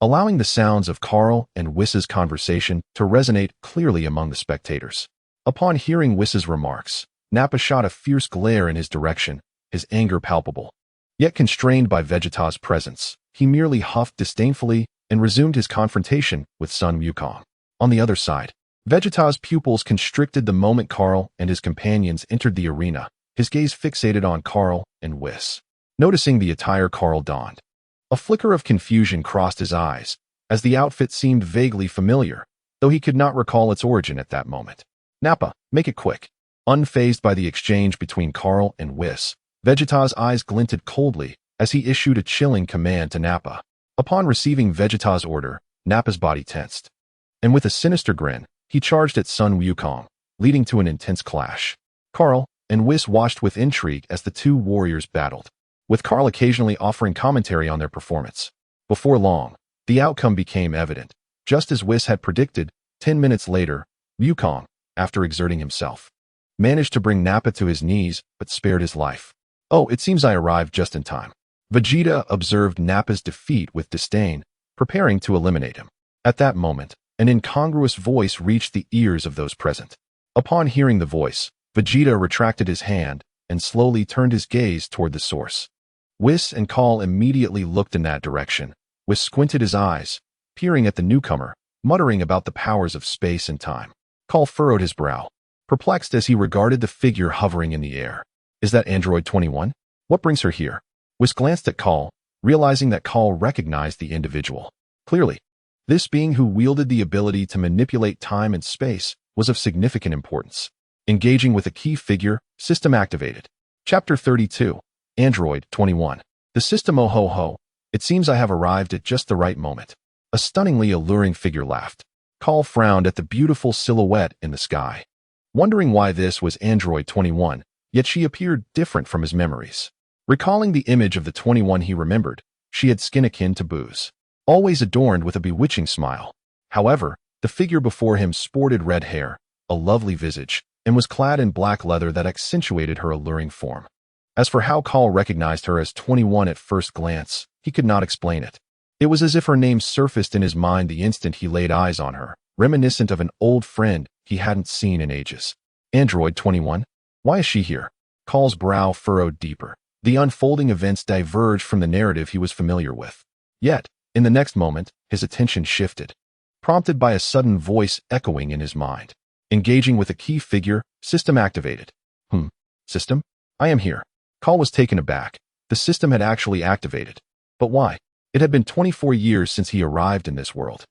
allowing the sounds of Kaal and Whis' conversation to resonate clearly among the spectators. Upon hearing Whis' remarks, Nappa shot a fierce glare in his direction, his anger palpable. Yet constrained by Vegeta's presence, he merely huffed disdainfully and resumed his confrontation with Sun Wukong. On the other side, Vegeta's pupils constricted the moment Kaal and his companions entered the arena, his gaze fixated on Kaal and Whis. Noticing the attire Kaal donned, a flicker of confusion crossed his eyes, as the outfit seemed vaguely familiar, though he could not recall its origin at that moment. Nappa, make it quick. Unfazed by the exchange between Kaal and Whis, Vegeta's eyes glinted coldly as he issued a chilling command to Nappa. Upon receiving Vegeta's order, Nappa's body tensed, and with a sinister grin, he charged at Sun Wukong, leading to an intense clash. Kaal and Whis watched with intrigue as the two warriors battled, with Kaal occasionally offering commentary on their performance. Before long, the outcome became evident. Just as Whis had predicted, 10 minutes later, Wukong, after exerting himself, managed to bring Nappa to his knees, but spared his life. Oh, it seems I arrived just in time. Vegeta observed Nappa's defeat with disdain, preparing to eliminate him. At that moment, an incongruous voice reached the ears of those present. Upon hearing the voice, Vegeta retracted his hand and slowly turned his gaze toward the source. Whis and Kaal immediately looked in that direction. Whis squinted his eyes, peering at the newcomer, muttering about the powers of space and time. Kaal furrowed his brow, perplexed as he regarded the figure hovering in the air. Is that Android 21? What brings her here? Whis glanced at Kaal, realizing that Kaal recognized the individual. Clearly, This being who wielded the ability to manipulate time and space was of significant importance. Engaging with a key figure, system activated. Chapter 32. Android 21. The system. Oh ho ho. It seems I have arrived at just the right moment. A stunningly alluring figure laughed. Kaal frowned at the beautiful silhouette in the sky, wondering why this was Android 21, yet she appeared different from his memories. Recalling the image of the 21 he remembered, she had skin akin to Boo's, always adorned with a bewitching smile. However, the figure before him sported red hair, a lovely visage, and was clad in black leather that accentuated her alluring form. As for how Kaal recognized her as 21 at first glance, he could not explain it. It was as if her name surfaced in his mind the instant he laid eyes on her, reminiscent of an old friend he hadn't seen in ages. Android 21? Why is she here? Kaal's brow furrowed deeper. The unfolding events diverged from the narrative he was familiar with. Yet, in the next moment, his attention shifted, prompted by a sudden voice echoing in his mind. Engaging with a key figure, system activated. System? I am here. Kaal was taken aback. The system had actually activated. But why? It had been 24 years since he arrived in this world.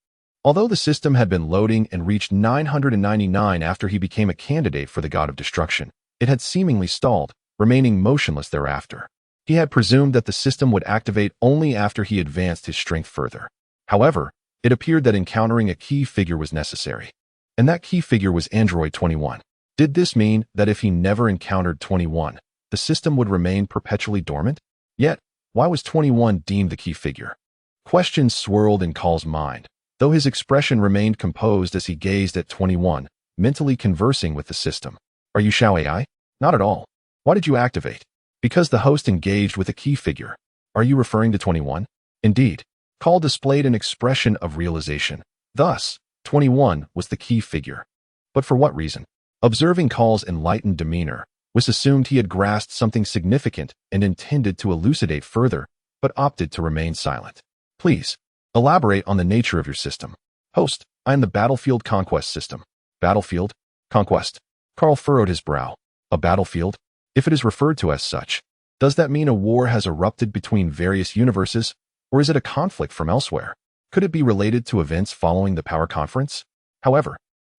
Although the system had been loading and reached 999 after he became a candidate for the God of Destruction, it had seemingly stalled, remaining motionless thereafter. He had presumed that the system would activate only after he advanced his strength further. However, it appeared that encountering a key figure was necessary. And that key figure was Android 21. Did this mean that if he never encountered 21, the system would remain perpetually dormant? Yet, why was 21 deemed the key figure? Questions swirled in Kaal's mind, though his expression remained composed as he gazed at 21, mentally conversing with the system. Are you Shao AI? Not at all. Why did you activate? Because the host engaged with a key figure. Are you referring to 21? Indeed. Kaal displayed an expression of realization. Thus, 21 was the key figure. But for what reason? Observing Kaal's enlightened demeanor, Whis assumed he had grasped something significant and intended to elucidate further, but opted to remain silent. Please, elaborate on the nature of your system. Host, I am the Battlefield Conquest system. Battlefield? Conquest. Kaal furrowed his brow. A battlefield? If it is referred to as such, does that mean a war has erupted between various universes, or is it a conflict from elsewhere? Could it be related to events following the Power Conference? However,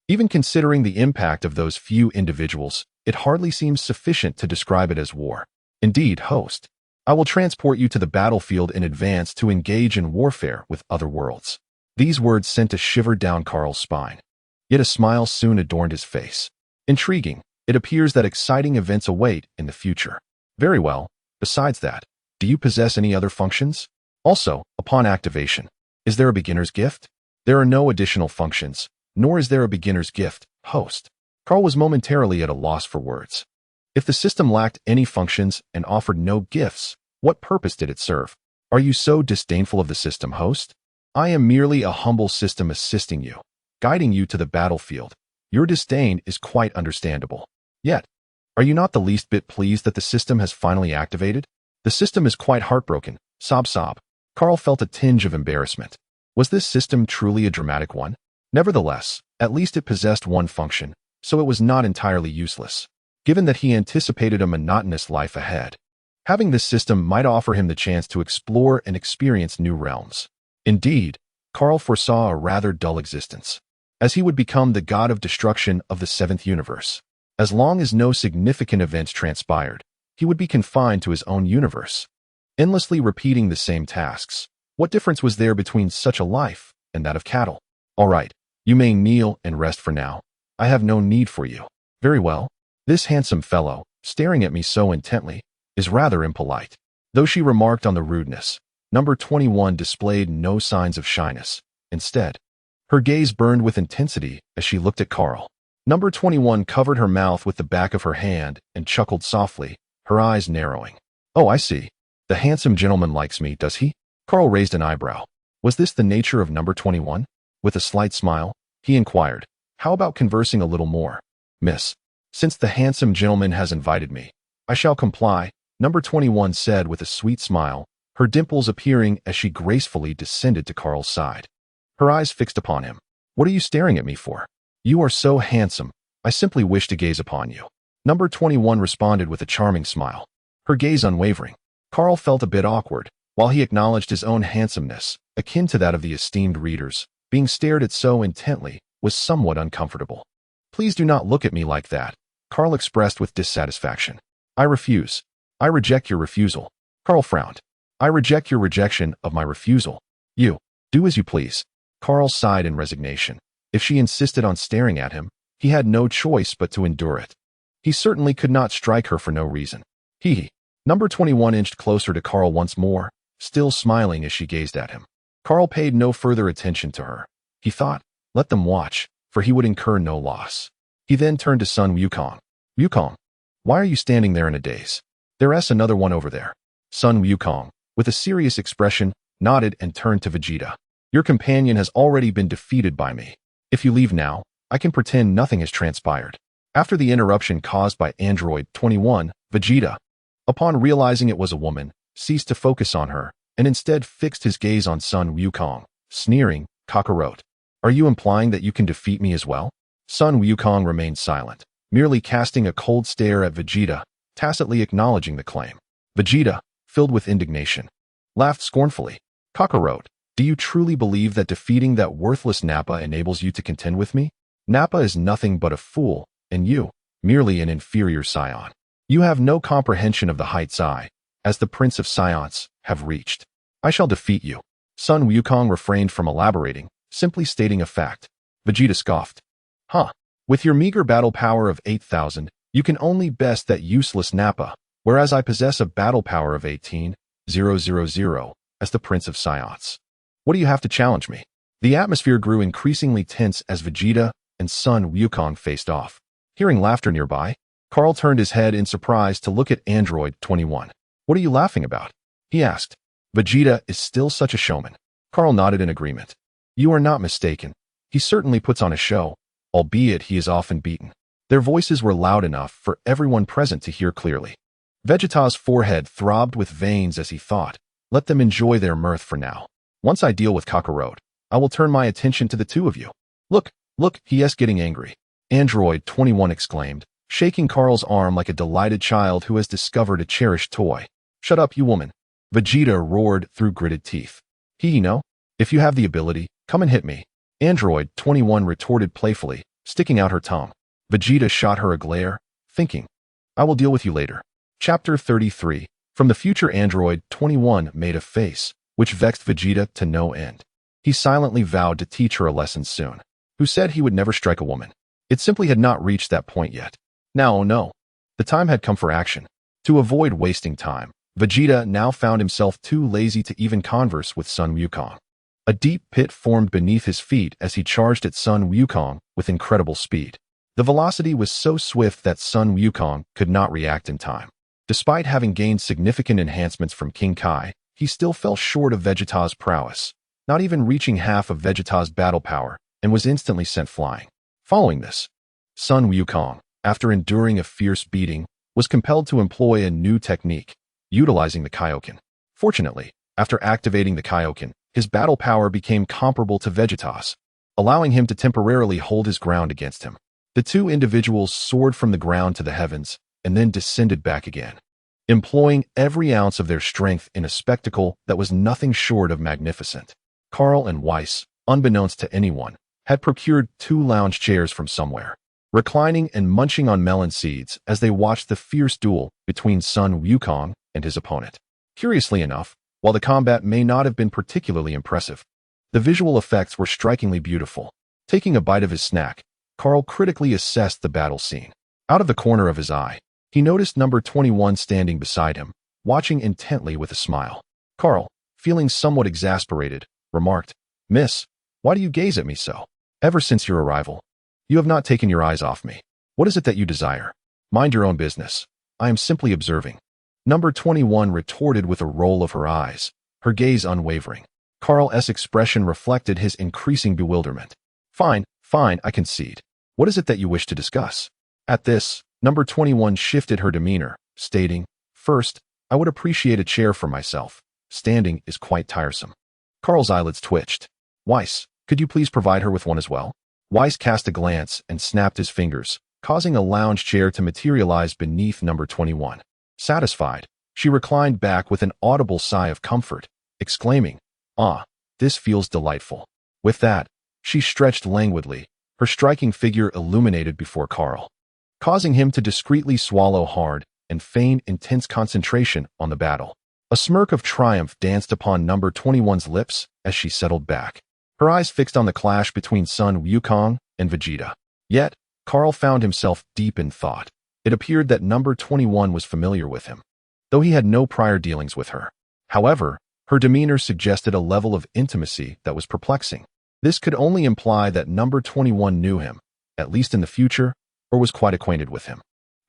even considering the impact of those few individuals, it hardly seems sufficient to describe it as war. Indeed, host, I will transport you to the battlefield in advance to engage in warfare with other worlds. These words sent a shiver down Kaal's spine. Yet a smile soon adorned his face. Intriguing, it appears that exciting events await in the future. Very well. Besides that, do you possess any other functions? Also, upon activation, is there a beginner's gift? There are no additional functions, nor is there a beginner's gift, host. Kaal was momentarily at a loss for words. If the system lacked any functions and offered no gifts, what purpose did it serve? Are you so disdainful of the system, host? I am merely a humble system assisting you, guiding you to the battlefield. Your disdain is quite understandable. Yet, are you not the least bit pleased that the system has finally activated? The system is quite heartbroken. Sob sob. Kaal felt a tinge of embarrassment. Was this system truly a dramatic one? Nevertheless, at least it possessed one function, so it was not entirely useless. Given that he anticipated a monotonous life ahead, having this system might offer him the chance to explore and experience new realms. Indeed, Kaal foresaw a rather dull existence, as he would become the god of destruction of the seventh universe. As long as no significant events transpired, he would be confined to his own universe, endlessly repeating the same tasks. What difference was there between such a life and that of cattle? All right, you may kneel and rest for now. I have no need for you. Very well. This handsome fellow, staring at me so intently, is rather impolite. Though she remarked on the rudeness, number 21 displayed no signs of shyness. Instead, her gaze burned with intensity as she looked at Kaal. Number 21 covered her mouth with the back of her hand and chuckled softly, her eyes narrowing. Oh, I see. The handsome gentleman likes me, does he? Kaal raised an eyebrow. Was this the nature of number 21? With a slight smile, he inquired, how about conversing a little more? Miss, since the handsome gentleman has invited me, I shall comply, number 21 said with a sweet smile, her dimples appearing as she gracefully descended to Kaal's side. Her eyes fixed upon him. What are you staring at me for? You are so handsome, I simply wish to gaze upon you. Number 21 responded with a charming smile, her gaze unwavering. Kaal felt a bit awkward, while he acknowledged his own handsomeness, akin to that of the esteemed readers, being stared at so intently was somewhat uncomfortable. "Please do not look at me like that," Kaal expressed with dissatisfaction. "I refuse. I reject your refusal." Kaal frowned. "I reject your rejection of my refusal. You, do as you please." Kaal sighed in resignation. If she insisted on staring at him, he had no choice but to endure it. He certainly could not strike her for no reason. Number 21 inched closer to Kaal once more, still smiling as she gazed at him. Kaal paid no further attention to her. He thought, let them watch, for he would incur no loss. He then turned to Sun Wukong. "Wukong, why are you standing there in a daze? There's another one over there." Sun Wukong, with a serious expression, nodded and turned to Vegeta. "Your companion has already been defeated by me. If you leave now, I can pretend nothing has transpired." After the interruption caused by Android 21, Vegeta, upon realizing it was a woman, ceased to focus on her and instead fixed his gaze on Sun Wukong, sneering, "Kakarot, are you implying that you can defeat me as well?" Sun Wukong remained silent, merely casting a cold stare at Vegeta, tacitly acknowledging the claim. Vegeta, filled with indignation, laughed scornfully. "Kakarot, do you truly believe that defeating that worthless Nappa enables you to contend with me? Nappa is nothing but a fool, and you, merely an inferior scion. You have no comprehension of the heights I, as the Prince of Scions, have reached. I shall defeat you." Sun Wukong refrained from elaborating, simply stating a fact. Vegeta scoffed. "Huh. With your meager battle power of 8,000, you can only best that useless Nappa, whereas I possess a battle power of 18,000 as the Prince of Scions. What do you have to challenge me?" The atmosphere grew increasingly tense as Vegeta and Sun Wukong faced off. Hearing laughter nearby, Kaal turned his head in surprise to look at Android 21. "What are you laughing about?" he asked. "Vegeta is still such a showman." Kaal nodded in agreement. "You are not mistaken. He certainly puts on a show, albeit he is often beaten." Their voices were loud enough for everyone present to hear clearly. Vegeta's forehead throbbed with veins as he thought, let them enjoy their mirth for now. Once I deal with Kakarot, I will turn my attention to the two of you. Look, he's getting angry," Android 21 exclaimed, shaking Kaal's arm like a delighted child who has discovered a cherished toy. "Shut up, you woman," Vegeta roared through gritted teeth. "No. If you have the ability, come and hit me," Android 21 retorted playfully, sticking out her tongue. Vegeta shot her a glare, thinking, "I will deal with you later." Chapter 33. From the future, Android 21 made a face, which vexed Vegeta to no end. He silently vowed to teach her a lesson soon. Who said he would never strike a woman? It simply had not reached that point yet. Now, oh no. The time had come for action. To avoid wasting time, Vegeta now found himself too lazy to even converse with Sun Wukong. A deep pit formed beneath his feet as he charged at Sun Wukong with incredible speed. The velocity was so swift that Sun Wukong could not react in time. Despite having gained significant enhancements from King Kai, he still fell short of Vegeta's prowess, not even reaching half of Vegeta's battle power, and was instantly sent flying. Following this, Sun Wukong, after enduring a fierce beating, was compelled to employ a new technique, utilizing the Kaioken. Fortunately, after activating the Kaioken, his battle power became comparable to Vegeta's, allowing him to temporarily hold his ground against him. The two individuals soared from the ground to the heavens and then descended back again, employing every ounce of their strength in a spectacle that was nothing short of magnificent. Kaal and Whis, unbeknownst to anyone, had procured 2 lounge chairs from somewhere, reclining and munching on melon seeds as they watched the fierce duel between Sun Wukong and his opponent. Curiously enough, while the combat may not have been particularly impressive, the visual effects were strikingly beautiful. Taking a bite of his snack, Kaal critically assessed the battle scene. Out of the corner of his eye, he noticed number 21 standing beside him, watching intently with a smile. Kaal, feeling somewhat exasperated, remarked, "Miss, why do you gaze at me so? Ever since your arrival, you have not taken your eyes off me. What is it that you desire? Mind your own business. I am simply observing." Number 21 retorted with a roll of her eyes, her gaze unwavering. Kaal's expression reflected his increasing bewilderment. Fine, I concede. What is it that you wish to discuss?" At this, number 21 shifted her demeanor, stating, "First, I would appreciate a chair for myself. Standing is quite tiresome." Kaal's eyelids twitched. "Whis, could you please provide her with one as well?" Whis cast a glance and snapped his fingers, causing a lounge chair to materialize beneath number 21. Satisfied, she reclined back with an audible sigh of comfort, exclaiming, "Ah, this feels delightful." With that, She stretched languidly, her striking figure illuminated before Kaal, causing him to discreetly swallow hard and feign intense concentration on the battle. A smirk of triumph danced upon number 21's lips as she settled back, her eyes fixed on the clash between Sun Wukong and Vegeta. Yet, Kaal found himself deep in thought. It appeared that number 21 was familiar with him, though he had no prior dealings with her. However, her demeanor suggested a level of intimacy that was perplexing. This could only imply that number 21 knew him, at least in the future, or was quite acquainted with him.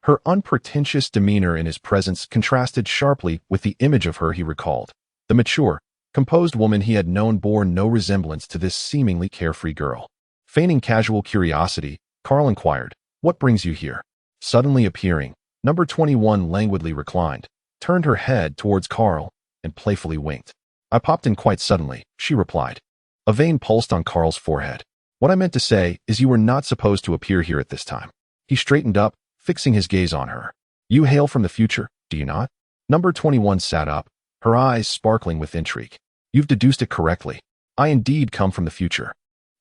Her unpretentious demeanor in his presence contrasted sharply with the image of her he recalled. The mature, composed woman he had known bore no resemblance to this seemingly carefree girl. Feigning casual curiosity, Kaal inquired, "What brings you here?" Suddenly appearing, number 21 languidly reclined, turned her head towards Kaal, and playfully winked. "I popped in quite suddenly," she replied. A vein pulsed on Kaal's forehead. "What I meant to say is you were not supposed to appear here at this time." He straightened up, fixing his gaze on her. "You hail from the future, do you not?" Number 21 sat up, her eyes sparkling with intrigue. "You've deduced it correctly. I indeed come from the future."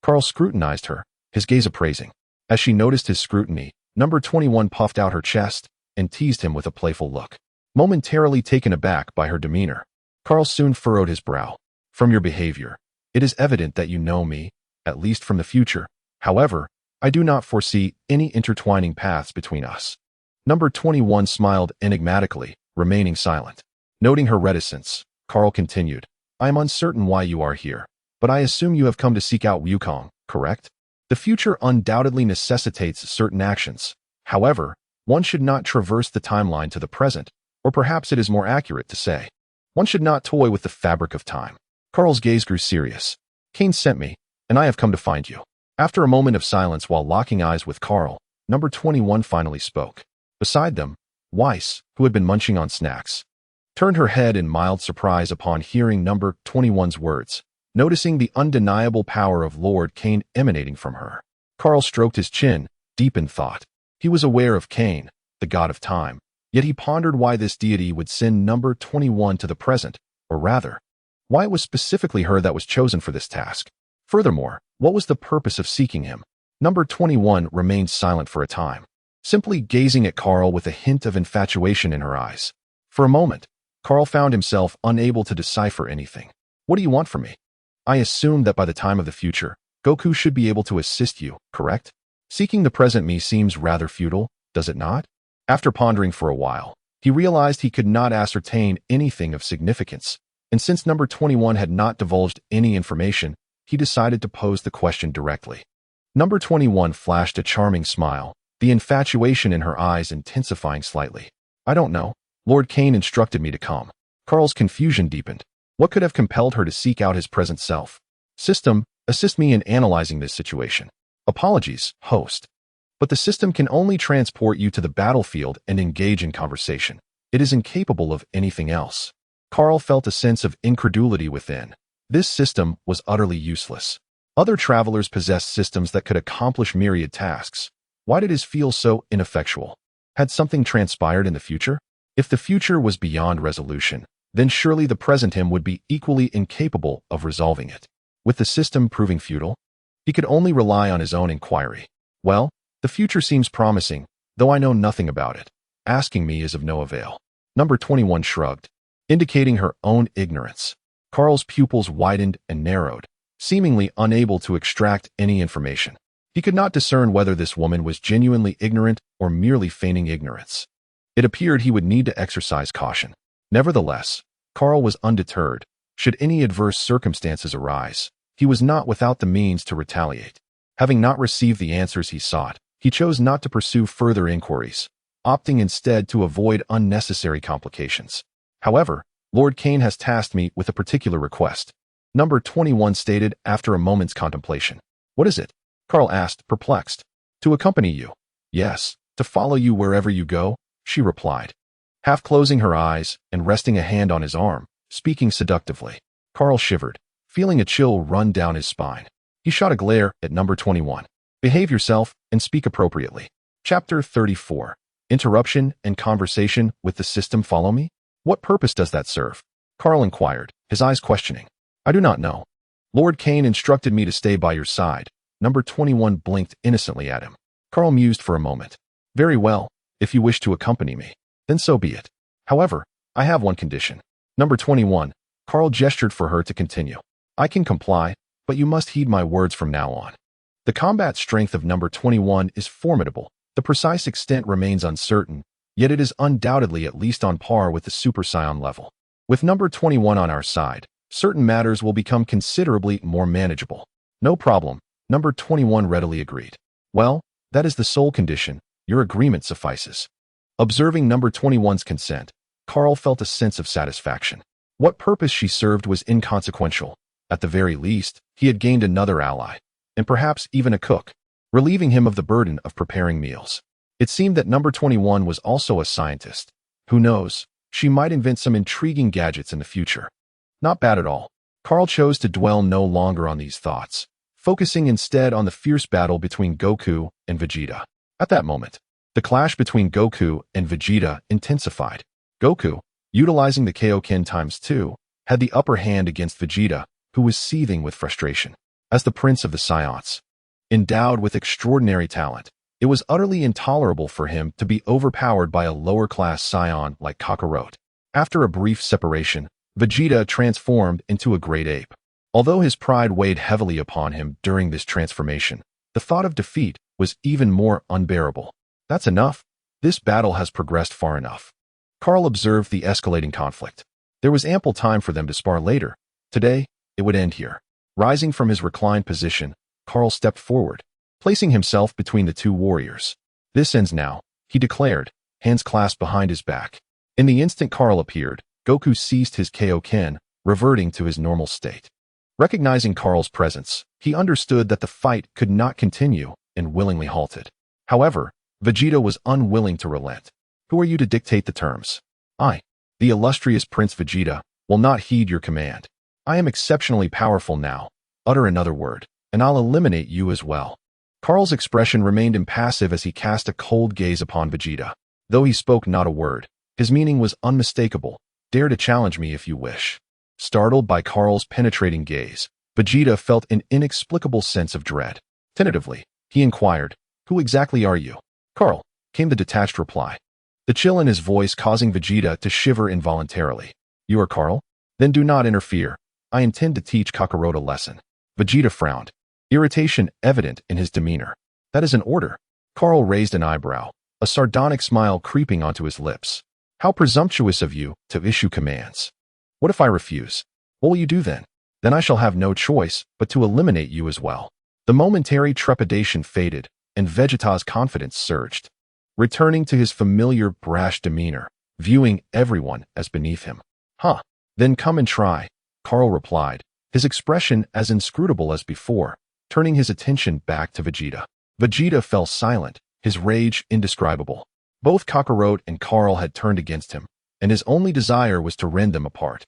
Kaal scrutinized her, his gaze appraising. As she noticed his scrutiny, number 21 puffed out her chest and teased him with a playful look. Momentarily taken aback by her demeanor, Kaal soon furrowed his brow. "From your behavior, it is evident that you know me, at least from the future. However, I do not foresee any intertwining paths between us." Number 21 smiled enigmatically, remaining silent. Noting her reticence, Kaal continued, "I am uncertain why you are here, but I assume you have come to seek out Wukong, correct? The future undoubtedly necessitates certain actions. However, one should not traverse the timeline to the present, or perhaps it is more accurate to say, one should not toy with the fabric of time." Kaal's gaze grew serious. "Kain sent me, and I have come to find you." After a moment of silence while locking eyes with Kaal, number 21 finally spoke. Beside them, Whis, who had been munching on snacks, turned her head in mild surprise upon hearing number 21's words, noticing the undeniable power of Lord Kain emanating from her. Kaal stroked his chin, deep in thought. He was aware of Kain, the god of time, yet he pondered why this deity would send number 21 to the present, or rather, why it was specifically her that was chosen for this task. Furthermore, what was the purpose of seeking him? Number 21 remained silent for a time, simply gazing at Kaal with a hint of infatuation in her eyes. For a moment, Kaal found himself unable to decipher anything. "What do you want from me?" "I assume that by the time of the future, Goku should be able to assist you, correct? Seeking the present me seems rather futile, does it not?" After pondering for a while, he realized he could not ascertain anything of significance, and since number 21 had not divulged any information, he decided to pose the question directly. Number 21 flashed a charming smile, the infatuation in her eyes intensifying slightly. "I don't know. Lord Kain instructed me to come." Kaal's confusion deepened. What could have compelled her to seek out his present self? "System, assist me in analyzing this situation." "Apologies, host. But the system can only transport you to the battlefield and engage in conversation. It is incapable of anything else." Kaal felt a sense of incredulity within. This system was utterly useless. Other travelers possessed systems that could accomplish myriad tasks. Why did his feel so ineffectual? Had something transpired in the future? If the future was beyond resolution, then surely the present him would be equally incapable of resolving it. With the system proving futile, he could only rely on his own inquiry. "Well, the future seems promising, though I know nothing about it. Asking me is of no avail." Number 21 shrugged, indicating her own ignorance. Kaal's pupils widened and narrowed, seemingly unable to extract any information. He could not discern whether this woman was genuinely ignorant or merely feigning ignorance. It appeared he would need to exercise caution. Nevertheless, Kaal was undeterred. Should any adverse circumstances arise, he was not without the means to retaliate. Having not received the answers he sought, he chose not to pursue further inquiries, opting instead to avoid unnecessary complications. However, "Lord Kain has tasked me with a particular request," Number 21 stated after a moment's contemplation. "What is it?" Kaal asked, perplexed. "To accompany you." "Yes, to follow you wherever you go," she replied, half closing her eyes and resting a hand on his arm, speaking seductively. Kaal shivered, feeling a chill run down his spine. He shot a glare at number 21. "Behave yourself and speak appropriately." Chapter 34. Interruption and conversation with the system. "Follow me? What purpose does that serve?" Kaal inquired, his eyes questioning. "I do not know. Lord Kane instructed me to stay by your side. Number 21 blinked innocently at him. Kaal mused for a moment. Very well, if you wish to accompany me, then so be it. However, I have one condition. Number 21, Kaal gestured for her to continue. I can comply, but you must heed my words from now on. The combat strength of number 21 is formidable. The precise extent remains uncertain, yet it is undoubtedly at least on par with the Super Saiyan level. With number 21 on our side, certain matters will become considerably more manageable. No problem, number 21 readily agreed. Well, that is the sole condition. Your agreement suffices. Observing number 21's consent, Kaal felt a sense of satisfaction. What purpose she served was inconsequential. At the very least, he had gained another ally, and perhaps even a cook, relieving him of the burden of preparing meals. It seemed that number 21 was also a scientist. Who knows, she might invent some intriguing gadgets in the future. Not bad at all. Kaal chose to dwell no longer on these thoughts, focusing instead on the fierce battle between Goku and Vegeta. At that moment, the clash between Goku and Vegeta intensified. Goku, utilizing the Kaioken ×2, had the upper hand against Vegeta, who was seething with frustration. As the prince of the Scions, endowed with extraordinary talent, it was utterly intolerable for him to be overpowered by a lower-class scion like Kakarot. After a brief separation, Vegeta transformed into a great ape. Although his pride weighed heavily upon him during this transformation, the thought of defeat was even more unbearable. That's enough. This battle has progressed far enough. Kaal observed the escalating conflict. There was ample time for them to spar later. Today, it would end here. Rising from his reclined position, Kaal stepped forward, placing himself between the two warriors. This ends now, he declared, hands clasped behind his back. In the instant Kaal appeared, Goku ceased his Kaioken, reverting to his normal state. Recognizing Kaal's presence, he understood that the fight could not continue and willingly halted. However, Vegeta was unwilling to relent. Who are you to dictate the terms? I, the illustrious Prince Vegeta, will not heed your command. I am exceptionally powerful now. Utter another word, and I'll eliminate you as well. Kaal's expression remained impassive as he cast a cold gaze upon Vegeta. Though he spoke not a word, his meaning was unmistakable. Dare to challenge me if you wish. Startled by Kaal's penetrating gaze, Vegeta felt an inexplicable sense of dread. Tentatively, he inquired, "Who exactly are you?" "Kaal," came the detached reply, the chill in his voice causing Vegeta to shiver involuntarily. "You are Kaal? Then do not interfere. I intend to teach Kakarot a lesson." Vegeta frowned, irritation evident in his demeanor. "That is an order." Kaal raised an eyebrow, a sardonic smile creeping onto his lips. "How presumptuous of you to issue commands. What if I refuse? What will you do then? Then I shall have no choice but to eliminate you as well." The momentary trepidation faded, and Vegeta's confidence surged, returning to his familiar brash demeanor, viewing everyone as beneath him. "Huh, then come and try," Kaal replied, his expression as inscrutable as before, turning his attention back to Vegeta. Vegeta fell silent, his rage indescribable. Both Kakarot and Kaal had turned against him, and his only desire was to rend them apart.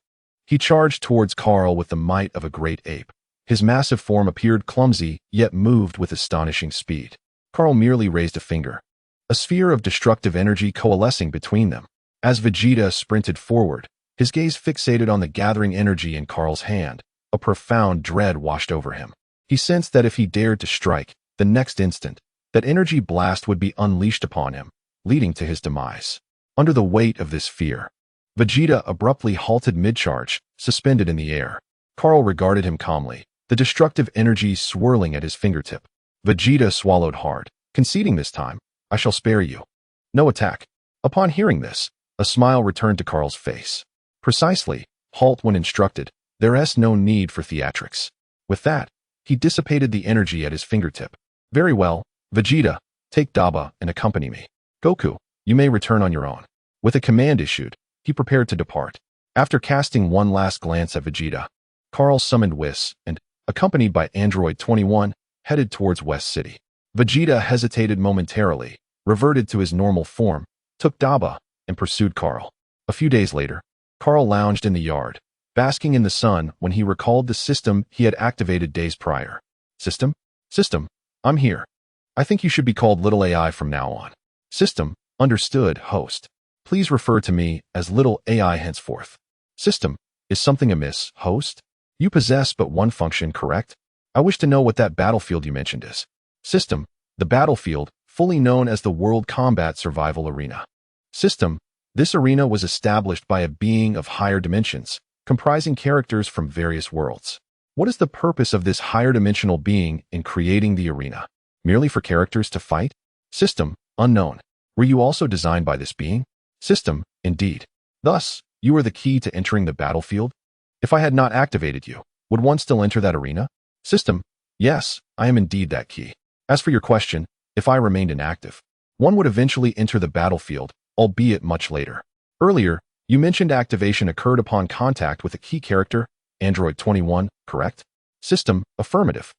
He charged towards Kaal with the might of a great ape. His massive form appeared clumsy, yet moved with astonishing speed. Kaal merely raised a finger, a sphere of destructive energy coalescing between them. As Vegeta sprinted forward, his gaze fixated on the gathering energy in Kaal's hand. A profound dread washed over him. He sensed that if he dared to strike, the next instant, that energy blast would be unleashed upon him, leading to his demise. Under the weight of this fear, Vegeta abruptly halted mid-charge, suspended in the air. Kaal regarded him calmly, the destructive energy swirling at his fingertip. Vegeta swallowed hard, conceding this time, "I shall spare you. No attack." Upon hearing this, a smile returned to Kaal's face. "Precisely, halt when instructed. There's no need for theatrics." With that, he dissipated the energy at his fingertip. "Very well, Vegeta, take Daba and accompany me. Goku, you may return on your own." With a command issued, he prepared to depart. After casting one last glance at Vegeta, Kaal summoned Whis and, accompanied by Android 21, headed towards West City. Vegeta hesitated momentarily, reverted to his normal form, took Daba, and pursued Kaal. A few days later, Kaal lounged in the yard, basking in the sun when he recalled the system he had activated days prior. "System? System, I'm here. I think you should be called Little AI from now on." "System, understood, host. Please refer to me as Little AI henceforth." "System, is something amiss, host?" You possess but one function, correct? I wish to know what that battlefield you mentioned is. System: the battlefield, fully known as the World Combat Survival Arena. System: this arena was established by a being of higher dimensions, comprising characters from various worlds. What is the purpose of this higher dimensional being in creating the arena? Merely for characters to fight? System: unknown. Were you also designed by this being? System: indeed. Thus, you are the key to entering the battlefield? If I had not activated you, would one still enter that arena? System: yes, I am indeed that key. As for your question, if I remained inactive, one would eventually enter the battlefield, albeit much later. Earlier, you mentioned activation occurred upon contact with a key character, Android 21, correct? System: affirmative.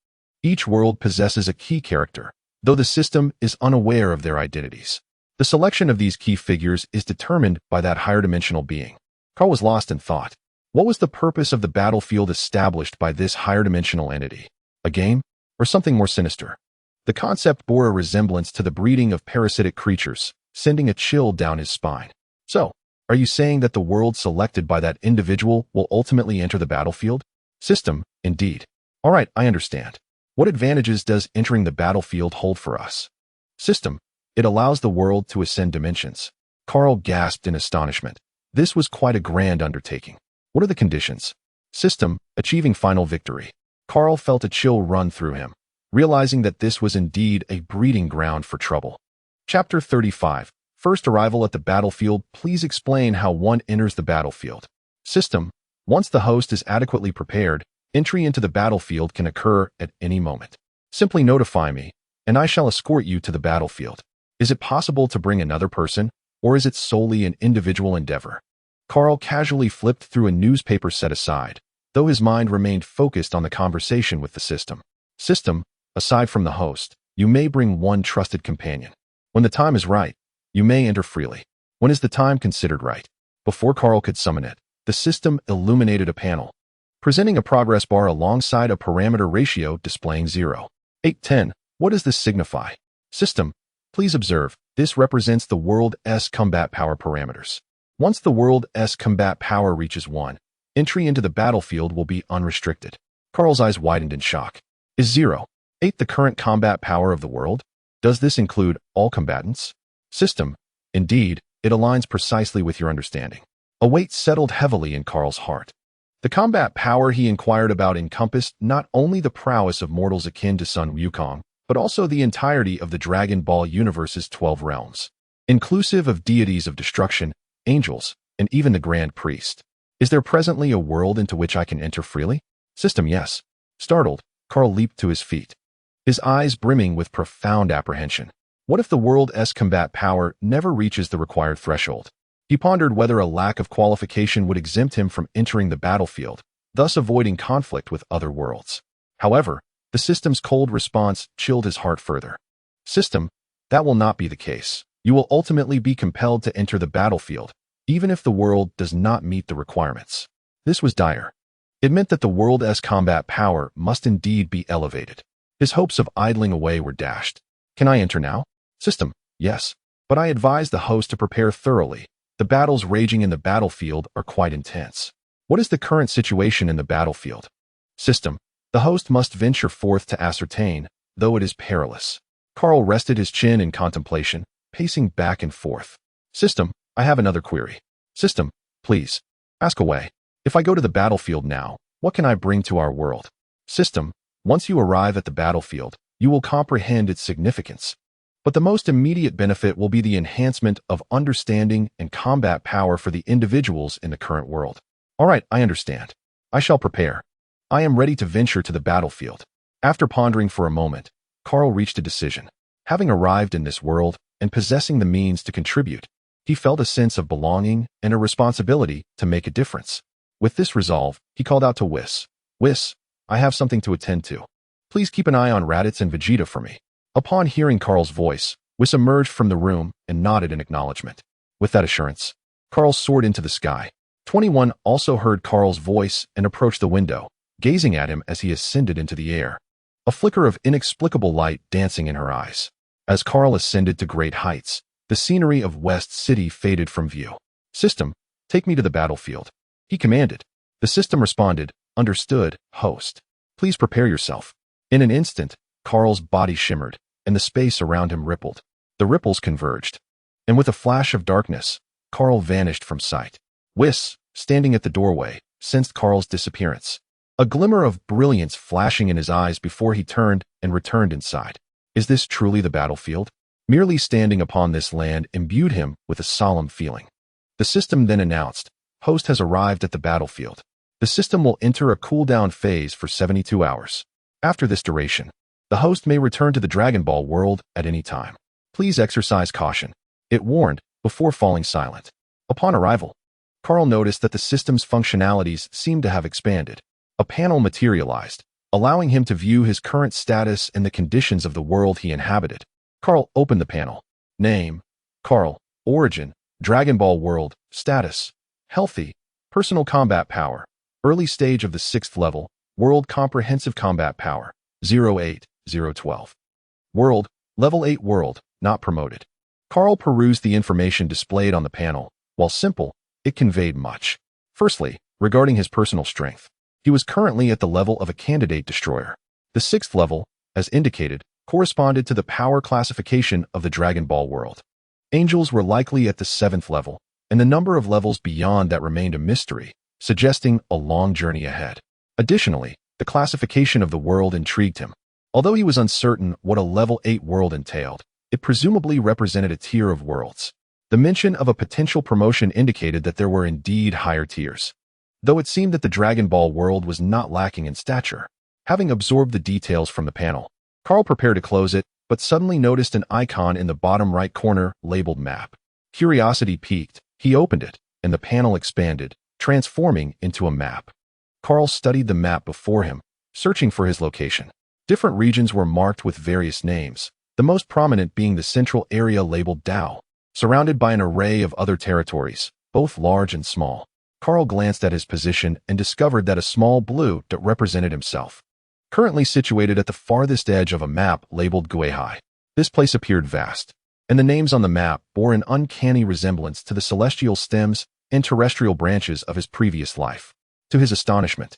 Each world possesses a key character, though the system is unaware of their identities. The selection of these key figures is determined by that higher dimensional being. Kaal was lost in thought. What was the purpose of the battlefield established by this higher dimensional entity? A game? Or something more sinister? The concept bore a resemblance to the breeding of parasitic creatures, sending a chill down his spine. So, are you saying that the world selected by that individual will ultimately enter the battlefield? System: indeed. All right, I understand. What advantages does entering the battlefield hold for us? System: it allows the world to ascend dimensions. Kaal gasped in astonishment. This was quite a grand undertaking. What are the conditions? System: achieving final victory. Kaal felt a chill run through him, realizing that this was indeed a breeding ground for trouble. Chapter 35. First arrival at the battlefield. Please explain how one enters the battlefield. System: once the host is adequately prepared, entry into the battlefield can occur at any moment. Simply notify me, and I shall escort you to the battlefield. Is it possible to bring another person, or is it solely an individual endeavor? Kaal casually flipped through a newspaper set aside, though his mind remained focused on the conversation with the system. System: aside from the host, you may bring one trusted companion. When the time is right, you may enter freely. When is the time considered right? Before Kaal could summon it, the system illuminated a panel, presenting a progress bar alongside a parameter ratio displaying 0, 8, 10. What does this signify? System: please observe, this represents the world's combat power parameters. Once the world's combat power reaches 1, entry into the battlefield will be unrestricted. Kaal's eyes widened in shock. Is 0, 8 the current combat power of the world? Does this include all combatants? System: indeed, it aligns precisely with your understanding. A weight settled heavily in Kaal's heart. The combat power he inquired about encompassed not only the prowess of mortals akin to Sun Wukong, but also the entirety of the Dragon Ball universe's 12 realms, inclusive of deities of destruction, angels, and even the Grand Priest. Is there presently a world into which I can enter freely? System: yes. Startled, Kaal leaped to his feet, his eyes brimming with profound apprehension. What if the world's combat power never reaches the required threshold? He pondered whether a lack of qualification would exempt him from entering the battlefield, thus avoiding conflict with other worlds. However, the system's cold response chilled his heart further. System: that will not be the case. You will ultimately be compelled to enter the battlefield, even if the world does not meet the requirements. This was dire. It meant that the world's combat power must indeed be elevated. His hopes of idling away were dashed. Can I enter now? System: yes. But I advise the host to prepare thoroughly. The battles raging in the battlefield are quite intense. What is the current situation in the battlefield? System: the host must venture forth to ascertain, though it is perilous. Kaal rested his chin in contemplation, pacing back and forth. System: I have another query. System: please, ask away. If I go to the battlefield now, what can I bring to our world? System: once you arrive at the battlefield, you will comprehend its significance. But the most immediate benefit will be the enhancement of understanding and combat power for the individuals in the current world. All right, I understand. I shall prepare. I am ready to venture to the battlefield. After pondering for a moment, Kaal reached a decision. Having arrived in this world and possessing the means to contribute, he felt a sense of belonging and a responsibility to make a difference. With this resolve, he called out to Whis. Whis, I have something to attend to. Please keep an eye on Raditz and Vegeta for me. Upon hearing Kaal's voice, Whis emerged from the room and nodded in acknowledgement. With that assurance, Kaal soared into the sky. 21 also heard Kaal's voice and approached the window, gazing at him as he ascended into the air, a flicker of inexplicable light dancing in her eyes. As Kaal ascended to great heights, the scenery of West City faded from view. System: take me to the battlefield. He commanded. The system responded, Understood, host. Please prepare yourself. In an instant, Kahl's body shimmered, and the space around him rippled. The ripples converged. And with a flash of darkness, Kahl vanished from sight. Whis, standing at the doorway, sensed Kahl's disappearance. A glimmer of brilliance flashing in his eyes before he turned and returned inside. Is this truly the battlefield? Merely standing upon this land imbued him with a solemn feeling. The system then announced, Host has arrived at the battlefield. The system will enter a cooldown phase for 72 hours. After this duration, the host may return to the Dragon Ball world at any time. Please exercise caution, it warned before falling silent. Upon arrival, Kahl noticed that the system's functionalities seemed to have expanded. A panel materialized, allowing him to view his current status and the conditions of the world he inhabited. Kahl opened the panel. Name, Kahl. Origin, Dragon Ball world. Status, healthy. Personal combat power, early stage of the 6th level. World comprehensive combat power, 08012. World, level 8 world, not promoted. Kahl perused the information displayed on the panel. While simple, it conveyed much. Firstly, regarding his personal strength, he was currently at the level of a candidate destroyer. The 6th level, as indicated, corresponded to the power classification of the Dragon Ball world. Angels were likely at the 7th level, and the number of levels beyond that remained a mystery, suggesting a long journey ahead. Additionally, the classification of the world intrigued him. Although he was uncertain what a level 8 world entailed, it presumably represented a tier of worlds. The mention of a potential promotion indicated that there were indeed higher tiers. Though it seemed that the Dragon Ball world was not lacking in stature. Having absorbed the details from the panel, Kahl prepared to close it, but suddenly noticed an icon in the bottom right corner labeled Map. Curiosity piqued, he opened it, and the panel expanded, transforming into a map. Kahl studied the map before him, searching for his location. Different regions were marked with various names, the most prominent being the central area labeled Dao, surrounded by an array of other territories, both large and small. Kahl glanced at his position and discovered that a small blue dot represented himself. Currently situated at the farthest edge of a map labeled Guihai. This place appeared vast, and the names on the map bore an uncanny resemblance to the celestial stems and terrestrial branches of his previous life. To his astonishment,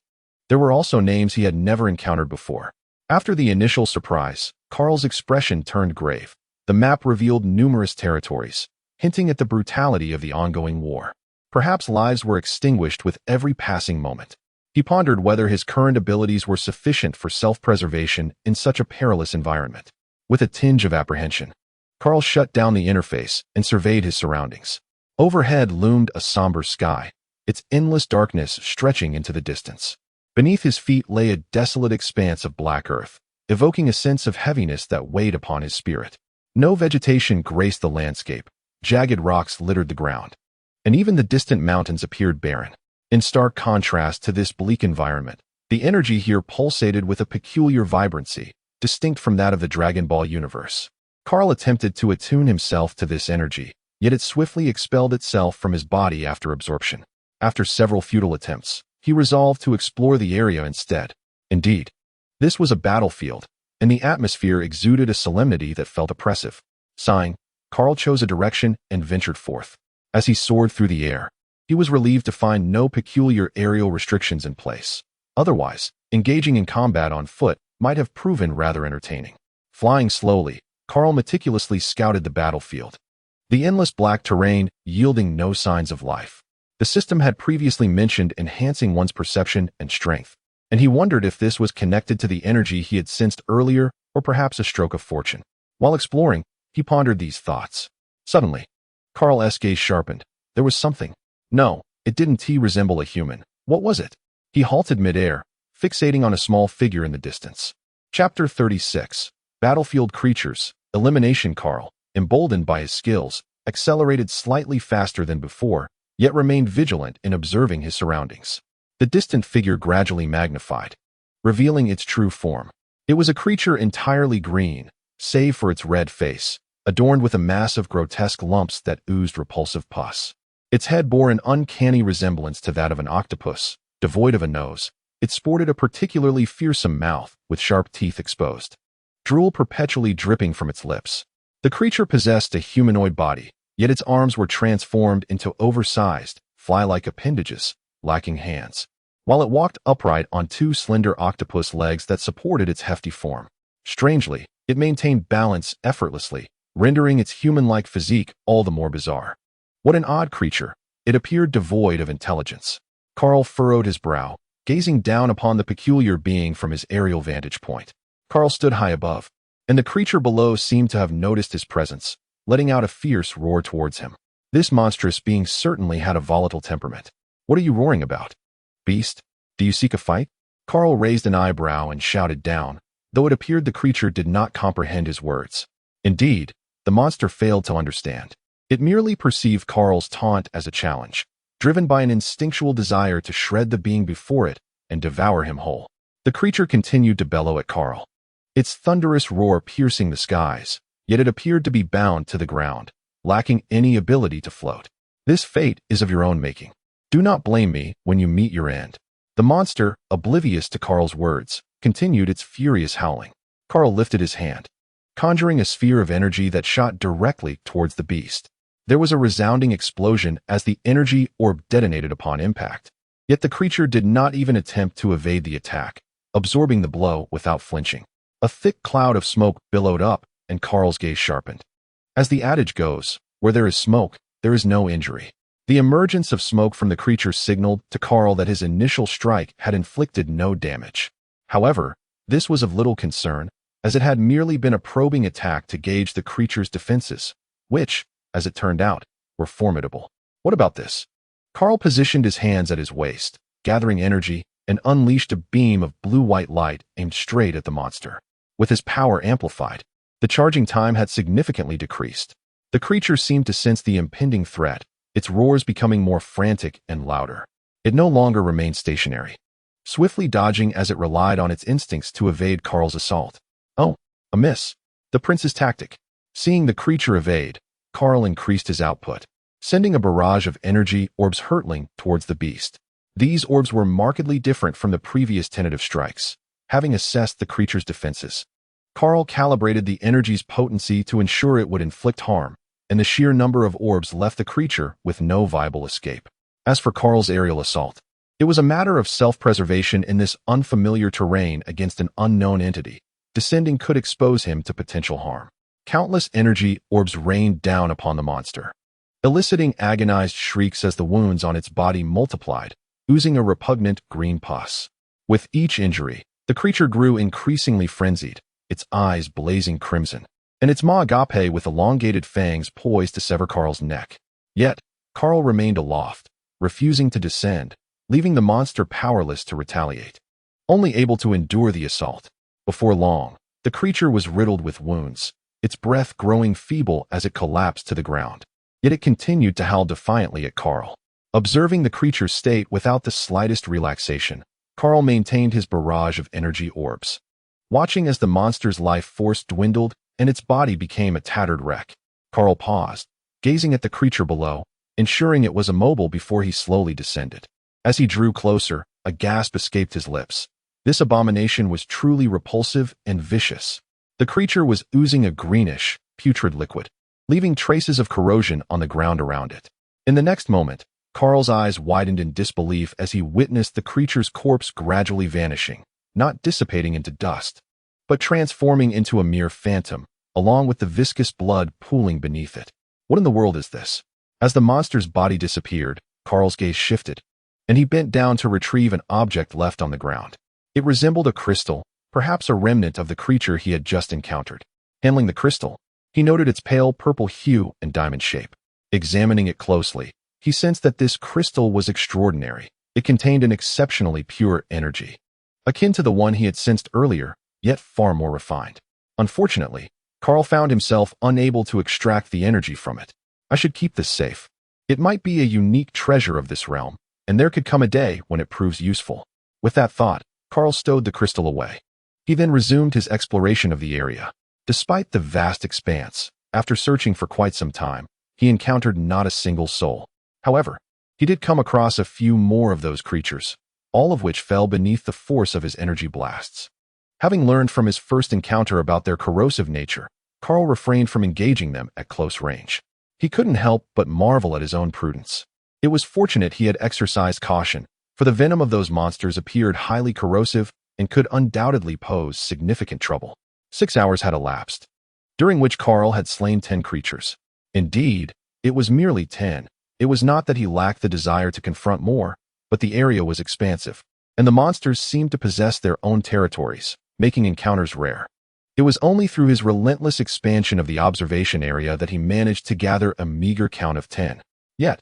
there were also names he had never encountered before. After the initial surprise, Kahl's expression turned grave. The map revealed numerous territories, hinting at the brutality of the ongoing war. Perhaps lives were extinguished with every passing moment. He pondered whether his current abilities were sufficient for self-preservation in such a perilous environment. With a tinge of apprehension, Kahl shut down the interface and surveyed his surroundings. Overhead loomed a somber sky, its endless darkness stretching into the distance. Beneath his feet lay a desolate expanse of black earth, evoking a sense of heaviness that weighed upon his spirit. No vegetation graced the landscape, jagged rocks littered the ground, and even the distant mountains appeared barren. In stark contrast to this bleak environment, the energy here pulsated with a peculiar vibrancy, distinct from that of the Dragon Ball universe. Kahl attempted to attune himself to this energy, yet it swiftly expelled itself from his body after absorption. After several futile attempts, he resolved to explore the area instead. Indeed, this was a battlefield, and the atmosphere exuded a solemnity that felt oppressive. Sighing, Kahl chose a direction and ventured forth. As he soared through the air, he was relieved to find no peculiar aerial restrictions in place. Otherwise, engaging in combat on foot might have proven rather entertaining. Flying slowly, Kahl meticulously scouted the battlefield. The endless black terrain yielding no signs of life. The system had previously mentioned enhancing one's perception and strength, and he wondered if this was connected to the energy he had sensed earlier or perhaps a stroke of fortune. While exploring, he pondered these thoughts. Suddenly, Kahl's gaze sharpened. There was something. No, it didn't resemble a human. What was it? He halted midair, fixating on a small figure in the distance. Chapter 36. Battlefield Creatures. Elimination. Kahl, emboldened by his skills, accelerated slightly faster than before, yet remained vigilant in observing his surroundings. The distant figure gradually magnified, revealing its true form. It was a creature entirely green, save for its red face, adorned with a mass of grotesque lumps that oozed repulsive pus. Its head bore an uncanny resemblance to that of an octopus, devoid of a nose. It sported a particularly fearsome mouth with sharp teeth exposed, drool perpetually dripping from its lips. The creature possessed a humanoid body, yet its arms were transformed into oversized, fly-like appendages, lacking hands. while it walked upright on two slender octopus legs that supported its hefty form. Strangely, it maintained balance effortlessly, rendering its human-like physique all the more bizarre. What an odd creature. It appeared devoid of intelligence. Kaal furrowed his brow, gazing down upon the peculiar being from his aerial vantage point. Kaal stood high above, and the creature below seemed to have noticed his presence, letting out a fierce roar towards him. This monstrous being certainly had a volatile temperament. What are you roaring about? Beast, do you seek a fight? Kaal raised an eyebrow and shouted down, though it appeared the creature did not comprehend his words. Indeed, the monster failed to understand. It merely perceived Kaal's taunt as a challenge, driven by an instinctual desire to shred the being before it and devour him whole. The creature continued to bellow at Kaal, its thunderous roar piercing the skies, yet it appeared to be bound to the ground, lacking any ability to float. This fate is of your own making. Do not blame me when you meet your end. The monster, oblivious to Kaal's words, continued its furious howling. Kaal lifted his hand, conjuring a sphere of energy that shot directly towards the beast. There was a resounding explosion as the energy orb detonated upon impact. Yet the creature did not even attempt to evade the attack, absorbing the blow without flinching. A thick cloud of smoke billowed up, and Kaal's gaze sharpened. As the adage goes, where there is smoke, there is no injury. The emergence of smoke from the creature signaled to Kaal that his initial strike had inflicted no damage. However, this was of little concern, as it had merely been a probing attack to gauge the creature's defenses, which, as it turned out, were formidable. What about this? Kaal positioned his hands at his waist, gathering energy, and unleashed a beam of blue-white light aimed straight at the monster. With his power amplified, the charging time had significantly decreased. The creature seemed to sense the impending threat, its roars becoming more frantic and louder. It no longer remained stationary, swiftly dodging as it relied on its instincts to evade Kaal's assault. Oh, a miss. The prince's tactic. Seeing the creature evade, Kaal increased his output, sending a barrage of energy orbs hurtling towards the beast. These orbs were markedly different from the previous tentative strikes. Having assessed the creature's defenses, Kaal calibrated the energy's potency to ensure it would inflict harm, and the sheer number of orbs left the creature with no viable escape. As for Kaal's aerial assault, it was a matter of self-preservation in this unfamiliar terrain against an unknown entity. Descending could expose him to potential harm. Countless energy orbs rained down upon the monster, eliciting agonized shrieks as the wounds on its body multiplied, oozing a repugnant green pus. With each injury, the creature grew increasingly frenzied, its eyes blazing crimson, and its maw agape with elongated fangs poised to sever Kaal's neck. Yet, Kaal remained aloft, refusing to descend, leaving the monster powerless to retaliate. Only able to endure the assault. Before long, the creature was riddled with wounds, its breath growing feeble as it collapsed to the ground. Yet it continued to howl defiantly at Kaal. Observing the creature's state without the slightest relaxation, Kaal maintained his barrage of energy orbs, watching as the monster's life force dwindled and its body became a tattered wreck. Kaal paused, gazing at the creature below, ensuring it was immobile before he slowly descended. As he drew closer, a gasp escaped his lips. This abomination was truly repulsive and vicious. The creature was oozing a greenish, putrid liquid, leaving traces of corrosion on the ground around it. In the next moment, Kaal's eyes widened in disbelief as he witnessed the creature's corpse gradually vanishing, not dissipating into dust, but transforming into a mere phantom, along with the viscous blood pooling beneath it. What in the world is this? As the monster's body disappeared, Kaal's gaze shifted, and he bent down to retrieve an object left on the ground. It resembled a crystal, perhaps a remnant of the creature he had just encountered. Handling the crystal, he noted its pale purple hue and diamond shape. Examining it closely, he sensed that this crystal was extraordinary. It contained an exceptionally pure energy, akin to the one he had sensed earlier, yet far more refined. Unfortunately, Kaal found himself unable to extract the energy from it. I should keep this safe. It might be a unique treasure of this realm, and there could come a day when it proves useful. With that thought, Kaal stowed the crystal away. He then resumed his exploration of the area. Despite the vast expanse, after searching for quite some time, he encountered not a single soul. However, he did come across a few more of those creatures, all of which fell beneath the force of his energy blasts. Having learned from his first encounter about their corrosive nature, Kaal refrained from engaging them at close range. He couldn't help but marvel at his own prudence. It was fortunate he had exercised caution, for the venom of those monsters appeared highly corrosive and could undoubtedly pose significant trouble. 6 hours had elapsed, during which Kaal had slain 10 creatures. Indeed, it was merely 10. It was not that he lacked the desire to confront more, but the area was expansive, and the monsters seemed to possess their own territories, making encounters rare. It was only through his relentless expansion of the observation area that he managed to gather a meager count of 10. Yet,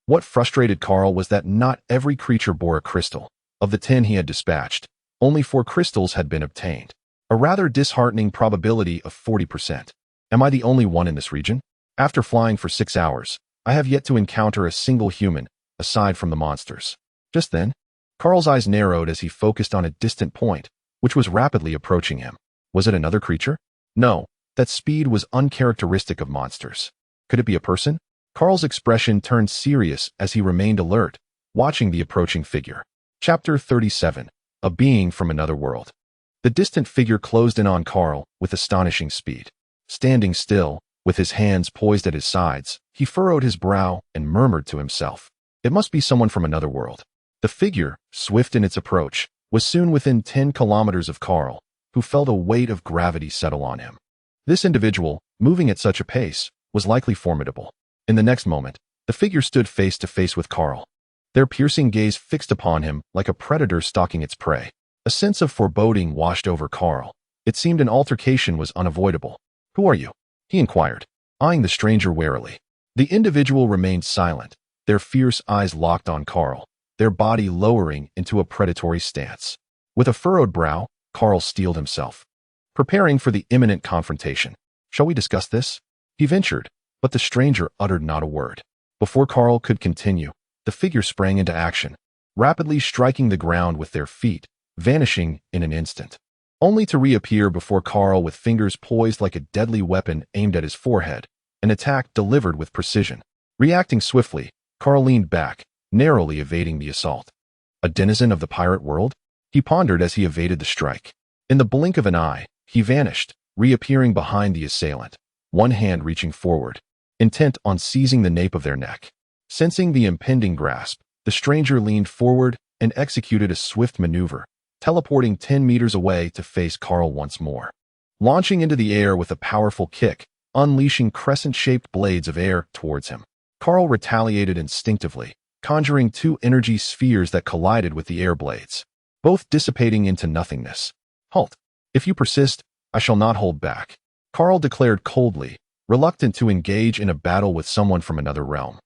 what frustrated Kaal was that not every creature bore a crystal. Of the 10 he had dispatched, only 4 crystals had been obtained, a rather disheartening probability of 40%. Am I the only one in this region? After flying for 6 hours, I have yet to encounter a single human, aside from the monsters. Just then, Kaal's eyes narrowed as he focused on a distant point, which was rapidly approaching him. Was it another creature? No, that speed was uncharacteristic of monsters. Could it be a person? Kaal's expression turned serious as he remained alert, watching the approaching figure. Chapter 37. A being from another world. The distant figure closed in on Kaal with astonishing speed. Standing still, with his hands poised at his sides, he furrowed his brow and murmured to himself. It must be someone from another world. The figure, swift in its approach, was soon within 10 kilometers of Kaal, who felt a weight of gravity settle on him. This individual, moving at such a pace, was likely formidable. In the next moment, the figure stood face to face with Kaal, their piercing gaze fixed upon him like a predator stalking its prey. A sense of foreboding washed over Kaal. It seemed an altercation was unavoidable. "Who are you?" he inquired, eyeing the stranger warily. The individual remained silent, their fierce eyes locked on Kaal, their body lowering into a predatory stance. With a furrowed brow, Kaal steeled himself, preparing for the imminent confrontation. "Shall we discuss this?" he ventured, but the stranger uttered not a word. Before Kaal could continue, the figure sprang into action, rapidly striking the ground with their feet, vanishing in an instant, only to reappear before Kaal with fingers poised like a deadly weapon aimed at his forehead, an attack delivered with precision. Reacting swiftly, Kaal leaned back, narrowly evading the assault. A denizen of the pirate world? He pondered as he evaded the strike. In the blink of an eye, he vanished, reappearing behind the assailant, one hand reaching forward, intent on seizing the nape of their neck. Sensing the impending grasp, the stranger leaned forward and executed a swift maneuver, teleporting 10 meters away to face Kaal once more. Launching into the air with a powerful kick, unleashing crescent-shaped blades of air towards him. Kaal retaliated instinctively, conjuring 2 energy spheres that collided with the air blades, both dissipating into nothingness. "Halt! If you persist, I shall not hold back," Kaal declared coldly, reluctant to engage in a battle with someone from another realm,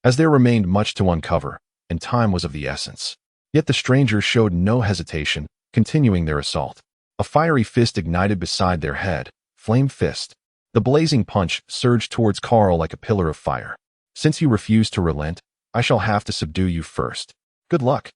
as there remained much to uncover, and time was of the essence. Yet the strangers showed no hesitation, continuing their assault. A fiery fist ignited beside their head, flame fist. The blazing punch surged towards Kaal like a pillar of fire. "Since you refuse to relent, I shall have to subdue you first. Good luck."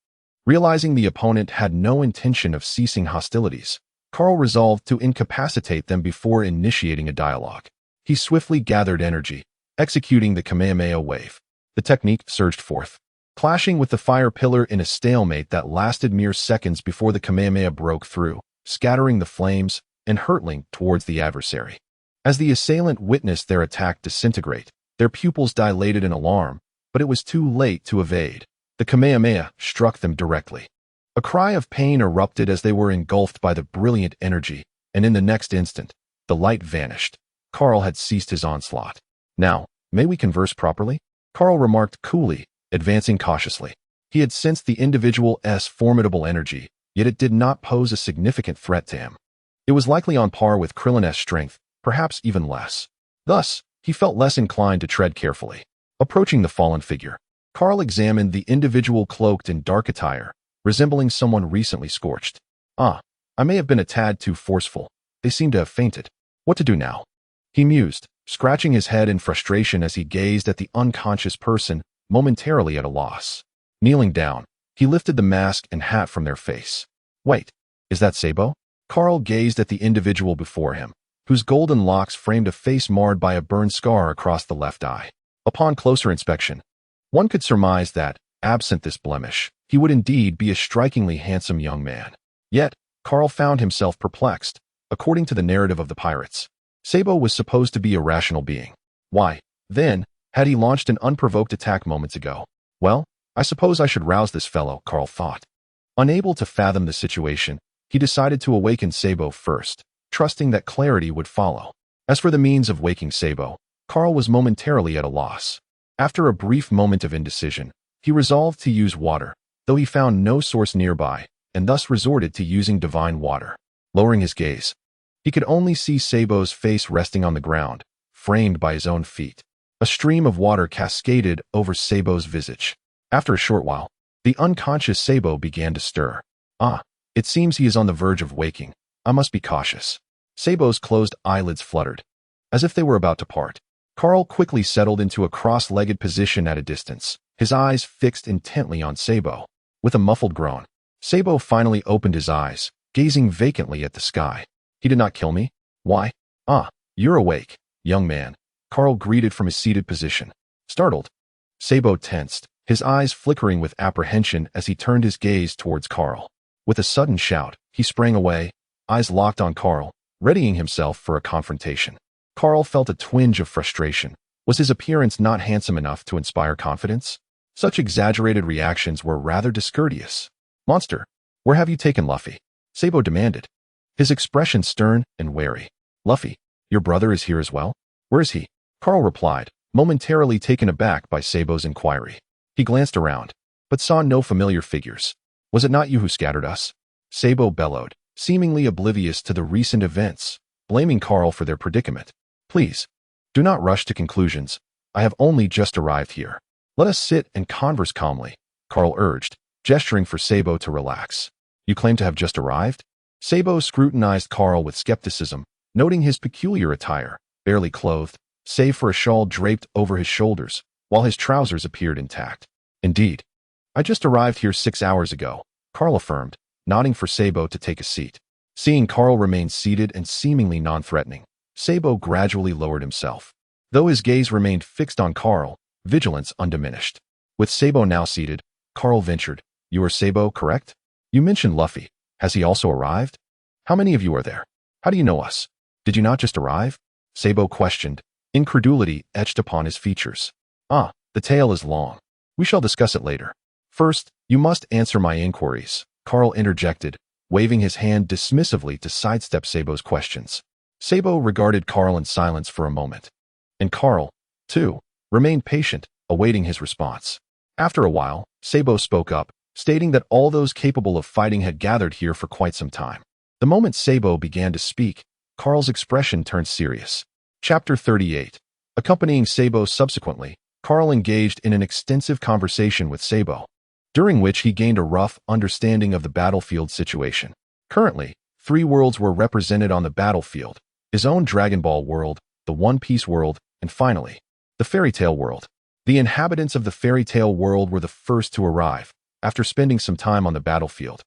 Realizing the opponent had no intention of ceasing hostilities, Kaal resolved to incapacitate them before initiating a dialogue. He swiftly gathered energy, executing the Kamehameha wave. The technique surged forth, clashing with the fire pillar in a stalemate that lasted mere seconds before the Kamehameha broke through, scattering the flames and hurtling towards the adversary. As the assailant witnessed their attack disintegrate, their pupils dilated in alarm, but it was too late to evade. The Kamehameha struck them directly. A cry of pain erupted as they were engulfed by the brilliant energy, and in the next instant, the light vanished. Kaal had ceased his onslaught. "Now, may we converse properly?" Kaal remarked coolly, advancing cautiously. He had sensed the individual's formidable energy, yet it did not pose a significant threat to him. It was likely on par with Krillin's strength, perhaps even less. Thus, he felt less inclined to tread carefully. Approaching the fallen figure, Kaal examined the individual cloaked in dark attire, resembling someone recently scorched. "Ah, I may have been a tad too forceful. They seem to have fainted. What to do now?" he mused, scratching his head in frustration as he gazed at the unconscious person, momentarily at a loss. Kneeling down, he lifted the mask and hat from their face. "Wait, is that Sabo?" Kaal gazed at the individual before him, whose golden locks framed a face marred by a burn scar across the left eye. Upon closer inspection, one could surmise that, absent this blemish, he would indeed be a strikingly handsome young man. Yet, Kaal found himself perplexed. According to the narrative of the pirates, Sabo was supposed to be a rational being. Why, then, had he launched an unprovoked attack moments ago? Well, I suppose I should rouse this fellow, Kaal thought. Unable to fathom the situation, he decided to awaken Sabo first, trusting that clarity would follow. As for the means of waking Sabo, Kaal was momentarily at a loss. After a brief moment of indecision, he resolved to use water, though he found no source nearby, and thus resorted to using divine water. Lowering his gaze, he could only see Sabo's face resting on the ground, framed by his own feet. A stream of water cascaded over Sabo's visage. After a short while, the unconscious Sabo began to stir. It seems he is on the verge of waking. I must be cautious. Sabo's closed eyelids fluttered, as if they were about to part. Kaal quickly settled into a cross-legged position at a distance, his eyes fixed intently on Sabo. With a muffled groan, Sabo finally opened his eyes, gazing vacantly at the sky. He did not kill me? Why? You're awake, young man, Kaal greeted from his seated position. Startled, Sabo tensed, his eyes flickering with apprehension as he turned his gaze towards Kaal. With a sudden shout, he sprang away, eyes locked on Kaal, readying himself for a confrontation. Kaal felt a twinge of frustration. Was his appearance not handsome enough to inspire confidence? Such exaggerated reactions were rather discourteous. Monster, where have you taken Luffy? Sabo demanded, his expression stern and wary. Luffy, your brother is here as well? Where is he? Kaal replied, momentarily taken aback by Sabo's inquiry. He glanced around, but saw no familiar figures. Was it not you who scattered us? Sabo bellowed, seemingly oblivious to the recent events, blaming Kaal for their predicament. Please, do not rush to conclusions. I have only just arrived here. Let us sit and converse calmly, Kaal urged, gesturing for Sabo to relax. You claim to have just arrived? Sabo scrutinized Kaal with skepticism, noting his peculiar attire, barely clothed, save for a shawl draped over his shoulders, while his trousers appeared intact. Indeed. I just arrived here 6 hours ago, Kaal affirmed, nodding for Sabo to take a seat. Seeing Kaal remain seated and seemingly non-threatening, Sabo gradually lowered himself. Though his gaze remained fixed on Kaal, vigilance undiminished. With Sabo now seated, Kaal ventured, You are Sabo, correct? You mentioned Luffy. Has he also arrived? How many of you are there? How do you know us? Did you not just arrive? Sabo questioned, incredulity etched upon his features. The tale is long. We shall discuss it later. First, you must answer my inquiries, Kaal interjected, waving his hand dismissively to sidestep Sabo's questions. Sabo regarded Kaal in silence for a moment. And Kaal, too, remained patient, awaiting his response. After a while, Sabo spoke up, stating that all those capable of fighting had gathered here for quite some time. The moment Sabo began to speak, Kaal's expression turned serious. Chapter 38. Accompanying Sabo subsequently, Kaal engaged in an extensive conversation with Sabo, during which he gained a rough understanding of the battlefield situation. Currently, 3 worlds were represented on the battlefield: his own Dragon Ball world, the One Piece world, and finally, the Fairy Tail world. The inhabitants of the Fairy Tail world were the first to arrive, after spending some time on the battlefield.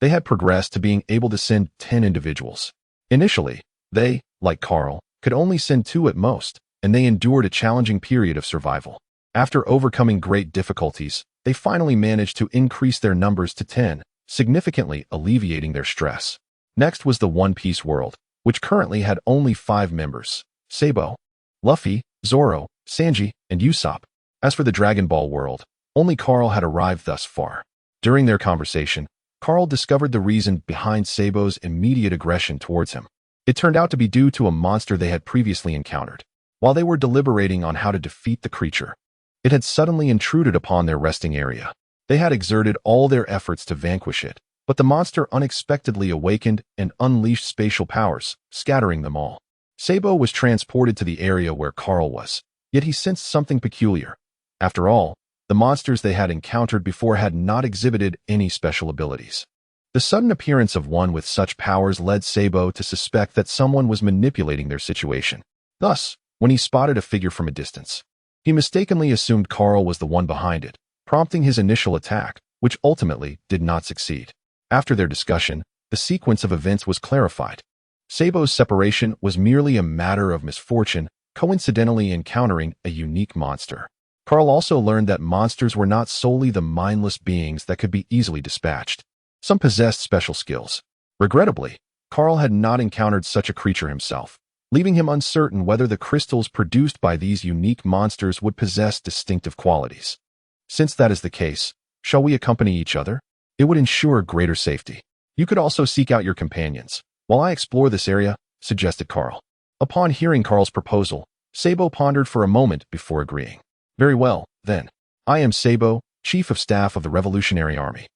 They had progressed to being able to send 10 individuals. Initially, they, like Kaal, could only send 2 at most, and they endured a challenging period of survival. After overcoming great difficulties, they finally managed to increase their numbers to 10, significantly alleviating their stress. Next was the One Piece world, which currently had only 5 members: Sabo, Luffy, Zoro, Sanji, and Usopp. As for the Dragon Ball world, only Kaal had arrived thus far. During their conversation, Kaal discovered the reason behind Sabo's immediate aggression towards him. It turned out to be due to a monster they had previously encountered. While they were deliberating on how to defeat the creature, it had suddenly intruded upon their resting area. They had exerted all their efforts to vanquish it, but the monster unexpectedly awakened and unleashed spatial powers, scattering them all. Sabo was transported to the area where Kaal was, yet he sensed something peculiar. After all, the monsters they had encountered before had not exhibited any special abilities. The sudden appearance of one with such powers led Sabo to suspect that someone was manipulating their situation. Thus, when he spotted a figure from a distance, he mistakenly assumed Kaal was the one behind it, prompting his initial attack, which ultimately did not succeed. After their discussion, the sequence of events was clarified. Sabo's separation was merely a matter of misfortune, coincidentally encountering a unique monster. Kaal also learned that monsters were not solely the mindless beings that could be easily dispatched. Some possessed special skills. Regrettably, Kaal had not encountered such a creature himself, leaving him uncertain whether the crystals produced by these unique monsters would possess distinctive qualities. Since that is the case, shall we accompany each other? It would ensure greater safety. You could also seek out your companions, while I explore this area, suggested Kaal. Upon hearing Kaal's proposal, Sabo pondered for a moment before agreeing. Very well, then. I am Sabo, Chief of Staff of the Revolutionary Army.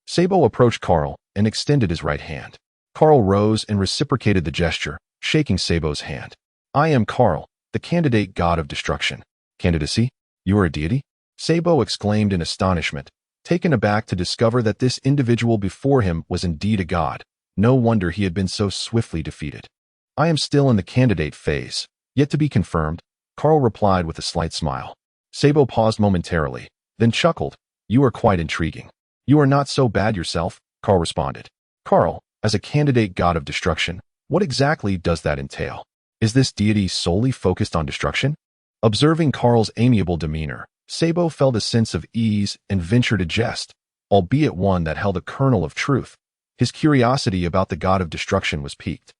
Sabo approached Kaal and extended his right hand. Kaal rose and reciprocated the gesture, shaking Sabo's hand. I am Kaal, the candidate god of destruction. Candidacy? You are a deity? Sabo exclaimed in astonishment, taken aback to discover that this individual before him was indeed a god. No wonder he had been so swiftly defeated. I am still in the candidate phase, yet to be confirmed, Kaal replied with a slight smile. Sabo paused momentarily, then chuckled. You are quite intriguing. You are not so bad yourself, Kaal responded. Kaal, as a candidate god of destruction, what exactly does that entail? Is this deity solely focused on destruction? Observing Kaal's amiable demeanor, Sabo felt a sense of ease and ventured a jest, albeit one that held a kernel of truth. His curiosity about the god of destruction was piqued.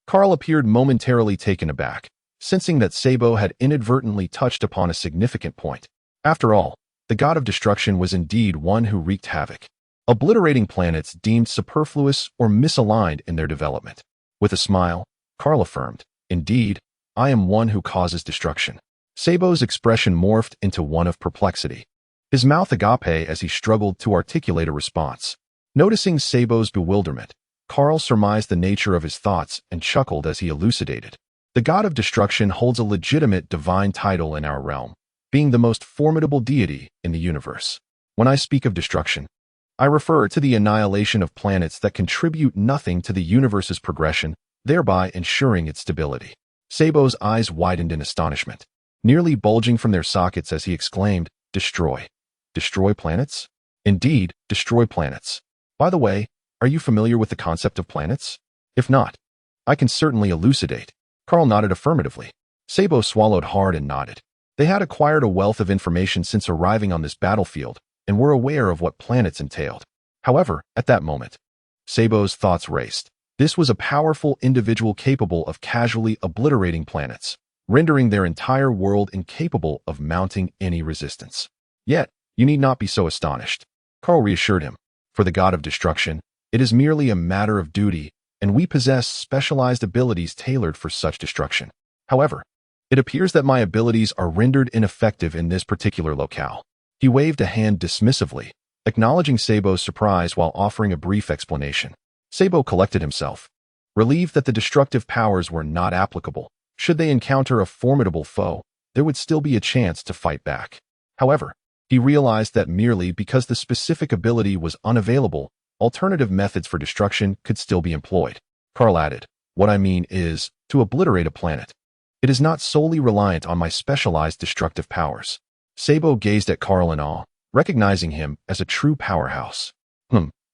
Kaal appeared momentarily taken aback, sensing that Sabo had inadvertently touched upon a significant point. After all, the god of destruction was indeed one who wreaked havoc, obliterating planets deemed superfluous or misaligned in their development. With a smile, Kaal affirmed, Indeed, I am one who causes destruction. Sabo's expression morphed into one of perplexity. His mouth agape as he struggled to articulate a response. Noticing Sabo's bewilderment, Kaal surmised the nature of his thoughts and chuckled as he elucidated. The god of destruction holds a legitimate divine title in our realm, being the most formidable deity in the universe. When I speak of destruction, I refer to the annihilation of planets that contribute nothing to the universe's progression, thereby ensuring its stability. Sabo's eyes widened in astonishment, nearly bulging from their sockets as he exclaimed, Destroy. Destroy planets? Indeed, destroy planets. By the way, are you familiar with the concept of planets? If not, I can certainly elucidate. Kaal nodded affirmatively. Sabo swallowed hard and nodded. They had acquired a wealth of information since arriving on this battlefield and were aware of what planets entailed. However, at that moment, Sabo's thoughts raced. This was a powerful individual capable of casually obliterating planets, rendering their entire world incapable of mounting any resistance. Yet, you need not be so astonished. Kaal reassured him. For the god of destruction, it is merely a matter of duty, and we possess specialized abilities tailored for such destruction. However, it appears that my abilities are rendered ineffective in this particular locale. He waved a hand dismissively, acknowledging Sabo's surprise while offering a brief explanation. Sabo collected himself, relieved that the destructive powers were not applicable. Should they encounter a formidable foe, there would still be a chance to fight back. However, he realized that merely because the specific ability was unavailable, alternative methods for destruction could still be employed. Kaal added, What I mean is, to obliterate a planet. It is not solely reliant on my specialized destructive powers. Sabo gazed at Kaal in awe, recognizing him as a true powerhouse.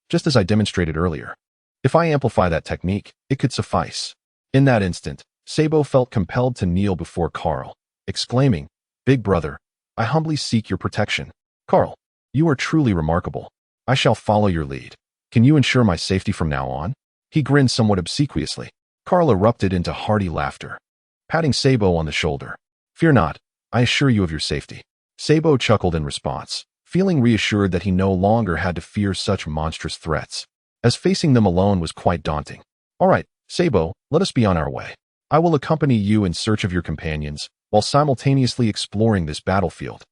Just as I demonstrated earlier. If I amplify that technique, it could suffice. In that instant, Sabo felt compelled to kneel before Kaal, exclaiming, Big brother, I humbly seek your protection. Kaal, you are truly remarkable. I shall follow your lead. Can you ensure my safety from now on? He grinned somewhat obsequiously. Kaal erupted into hearty laughter, patting Sabo on the shoulder. Fear not, I assure you of your safety. Sabo chuckled in response, feeling reassured that he no longer had to fear such monstrous threats, as facing them alone was quite daunting. All right, Sabo, let us be on our way. I will accompany you in search of your companions, while simultaneously exploring this battlefield,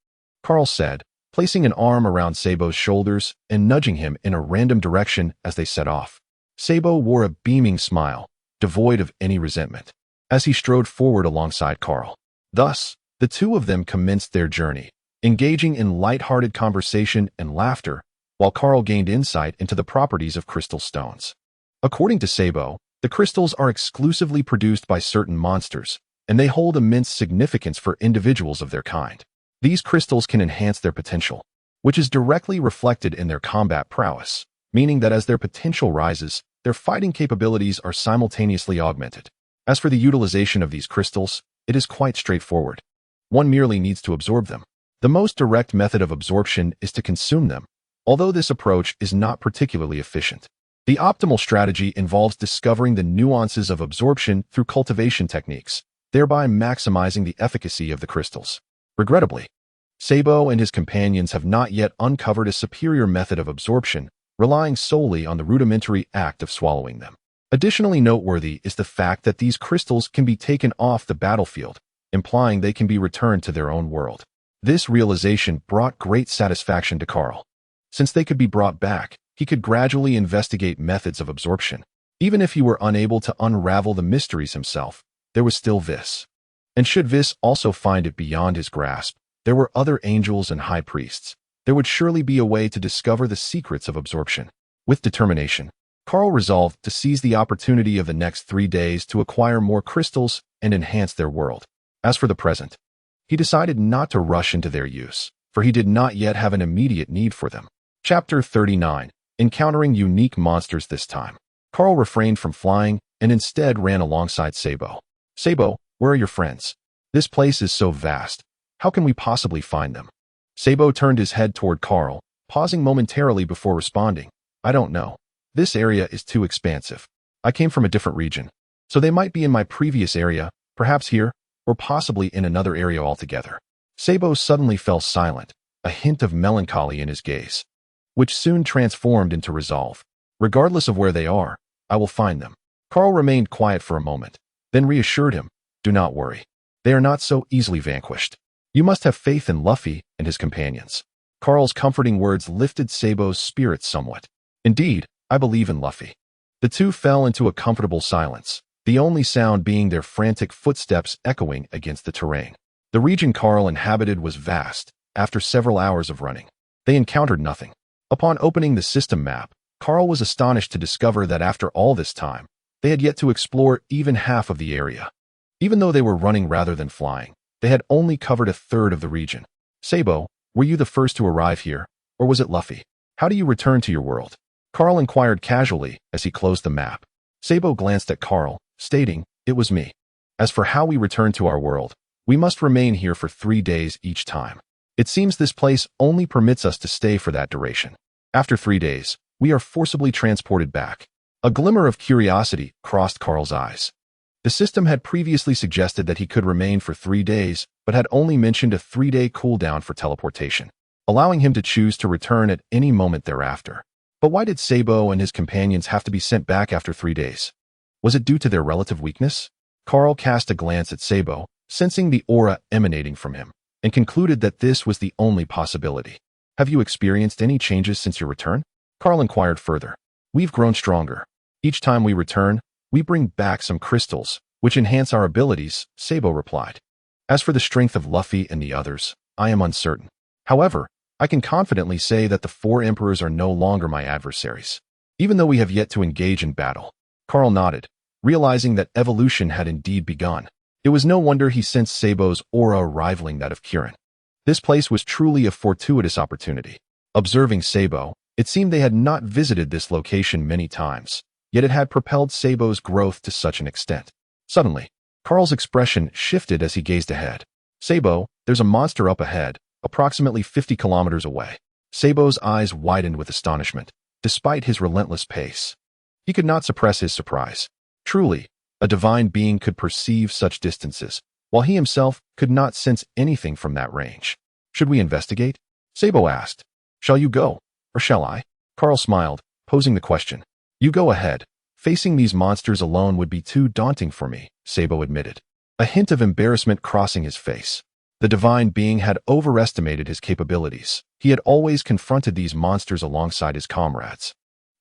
Kaal said, placing an arm around Sabo's shoulders and nudging him in a random direction as they set off. Sabo wore a beaming smile, devoid of any resentment, as he strode forward alongside Kaal. Thus, the two of them commenced their journey, engaging in light-hearted conversation and laughter, while Kaal gained insight into the properties of crystal stones. According to Sabo, the crystals are exclusively produced by certain monsters, and they hold immense significance for individuals of their kind. These crystals can enhance their potential, which is directly reflected in their combat prowess, meaning that as their potential rises, their fighting capabilities are simultaneously augmented. As for the utilization of these crystals, it is quite straightforward. One merely needs to absorb them. The most direct method of absorption is to consume them, although this approach is not particularly efficient. The optimal strategy involves discovering the nuances of absorption through cultivation techniques, thereby maximizing the efficacy of the crystals. Regrettably, Sabo and his companions have not yet uncovered a superior method of absorption, relying solely on the rudimentary act of swallowing them. Additionally noteworthy is the fact that these crystals can be taken off the battlefield, implying they can be returned to their own world. This realization brought great satisfaction to Kaal. Since they could be brought back, he could gradually investigate methods of absorption. Even if he were unable to unravel the mysteries himself, there was still Whis. And should Whis also find it beyond his grasp, there were other angels and high priests. There would surely be a way to discover the secrets of absorption. With determination, Kaal resolved to seize the opportunity of the next 3 days to acquire more crystals and enhance their world. As for the present, he decided not to rush into their use, for he did not yet have an immediate need for them. Chapter 39. Encountering unique monsters this time. Kaal refrained from flying and instead ran alongside Sabo. Sabo, where are your friends? This place is so vast. How can we possibly find them? Sabo turned his head toward Kaal, pausing momentarily before responding. I don't know. This area is too expansive. I came from a different region, so they might be in my previous area, perhaps here, or possibly in another area altogether. Sabo suddenly fell silent, a hint of melancholy in his gaze, which soon transformed into resolve. Regardless of where they are, I will find them. Kaal remained quiet for a moment, then reassured him, do not worry. They are not so easily vanquished. You must have faith in Luffy and his companions. Kaal's comforting words lifted Sabo's spirits somewhat. Indeed, I believe in Luffy. The two fell into a comfortable silence, the only sound being their frantic footsteps echoing against the terrain. The region Kaal inhabited was vast. After several hours of running, they encountered nothing. Upon opening the system map, Kaal was astonished to discover that after all this time, they had yet to explore even half of the area. Even though they were running rather than flying, they had only covered a third of the region. Sabo, were you the first to arrive here, or was it Luffy? How do you return to your world? Kaal inquired casually as he closed the map. Sabo glanced at Kaal, stating, it was me. As for how we return to our world, we must remain here for 3 days each time. It seems this place only permits us to stay for that duration. After 3 days, we are forcibly transported back. A glimmer of curiosity crossed Kaal's eyes. The system had previously suggested that he could remain for 3 days, but had only mentioned a 3-day cooldown for teleportation, allowing him to choose to return at any moment thereafter. But why did Sabo and his companions have to be sent back after 3 days? Was it due to their relative weakness? Kaal cast a glance at Sabo, sensing the aura emanating from him, and concluded that this was the only possibility. Have you experienced any changes since your return? Kaal inquired further. We've grown stronger. Each time we return, we bring back some crystals, which enhance our abilities, Sabo replied. As for the strength of Luffy and the others, I am uncertain. However, I can confidently say that the 4 emperors are no longer my adversaries, even though we have yet to engage in battle. Kaal nodded, realizing that evolution had indeed begun. It was no wonder he sensed Sabo's aura rivaling that of Kirin. This place was truly a fortuitous opportunity. Observing Sabo, it seemed they had not visited this location many times, yet it had propelled Sabo's growth to such an extent. Suddenly, Kaal's expression shifted as he gazed ahead. Sabo, there's a monster up ahead, approximately 50 kilometers away. Sabo's eyes widened with astonishment, despite his relentless pace. He could not suppress his surprise. Truly, a divine being could perceive such distances, while he himself could not sense anything from that range. Should we investigate? Sabo asked. Shall you go, or shall I? Kaal smiled, posing the question. You go ahead. Facing these monsters alone would be too daunting for me, Sabo admitted, a hint of embarrassment crossing his face. The divine being had overestimated his capabilities. He had always confronted these monsters alongside his comrades,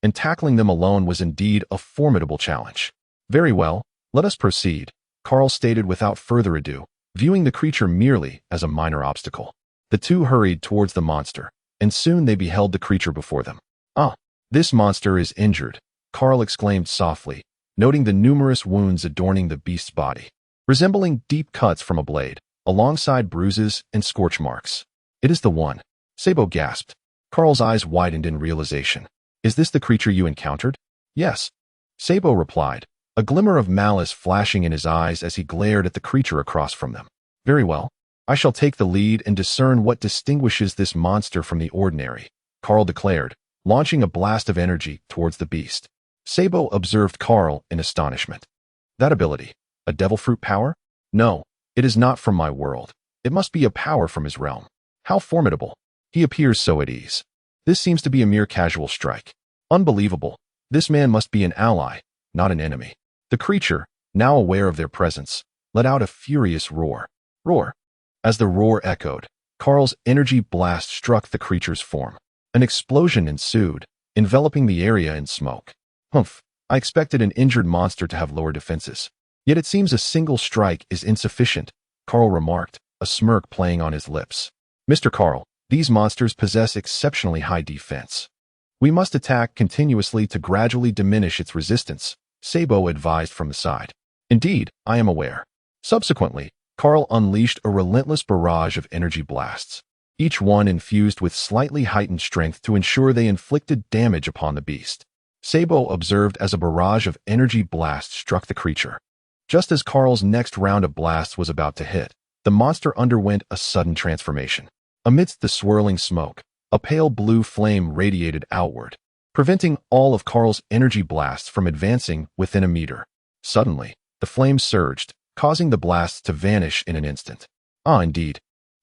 and tackling them alone was indeed a formidable challenge. Very well, let us proceed, Kaal stated without further ado, viewing the creature merely as a minor obstacle. The two hurried towards the monster, and soon they beheld the creature before them. Ah, this monster is injured, Kaal exclaimed softly, noting the numerous wounds adorning the beast's body, resembling deep cuts from a blade, alongside bruises and scorch marks. It is the one, Sabo gasped. Kaal's eyes widened in realization. Is this the creature you encountered? Yes, Sabo replied, a glimmer of malice flashing in his eyes as he glared at the creature across from them. Very well, I shall take the lead and discern what distinguishes this monster from the ordinary, Kaal declared, launching a blast of energy towards the beast. Sabo observed Kaal in astonishment. That ability, a devil fruit power? No, it is not from my world. It must be a power from his realm. How formidable. He appears so at ease. This seems to be a mere casual strike. Unbelievable. This man must be an ally, not an enemy. The creature, now aware of their presence, let out a furious roar. Roar. As the roar echoed, Kahl's energy blast struck the creature's form. An explosion ensued, enveloping the area in smoke. Humph, I expected an injured monster to have lower defenses. Yet it seems a single strike is insufficient, Kahl remarked, a smirk playing on his lips. Mr. Kahl, these monsters possess exceptionally high defense. We must attack continuously to gradually diminish its resistance, Sabo advised from the side. Indeed, I am aware. Subsequently, Kahl unleashed a relentless barrage of energy blasts, each one infused with slightly heightened strength to ensure they inflicted damage upon the beast. Sabo observed as a barrage of energy blasts struck the creature. Just as Kahl's next round of blasts was about to hit, the monster underwent a sudden transformation. Amidst the swirling smoke, a pale blue flame radiated outward, preventing all of Kahl's energy blasts from advancing within a meter. Suddenly, the flame surged, causing the blasts to vanish in an instant. Ah, indeed.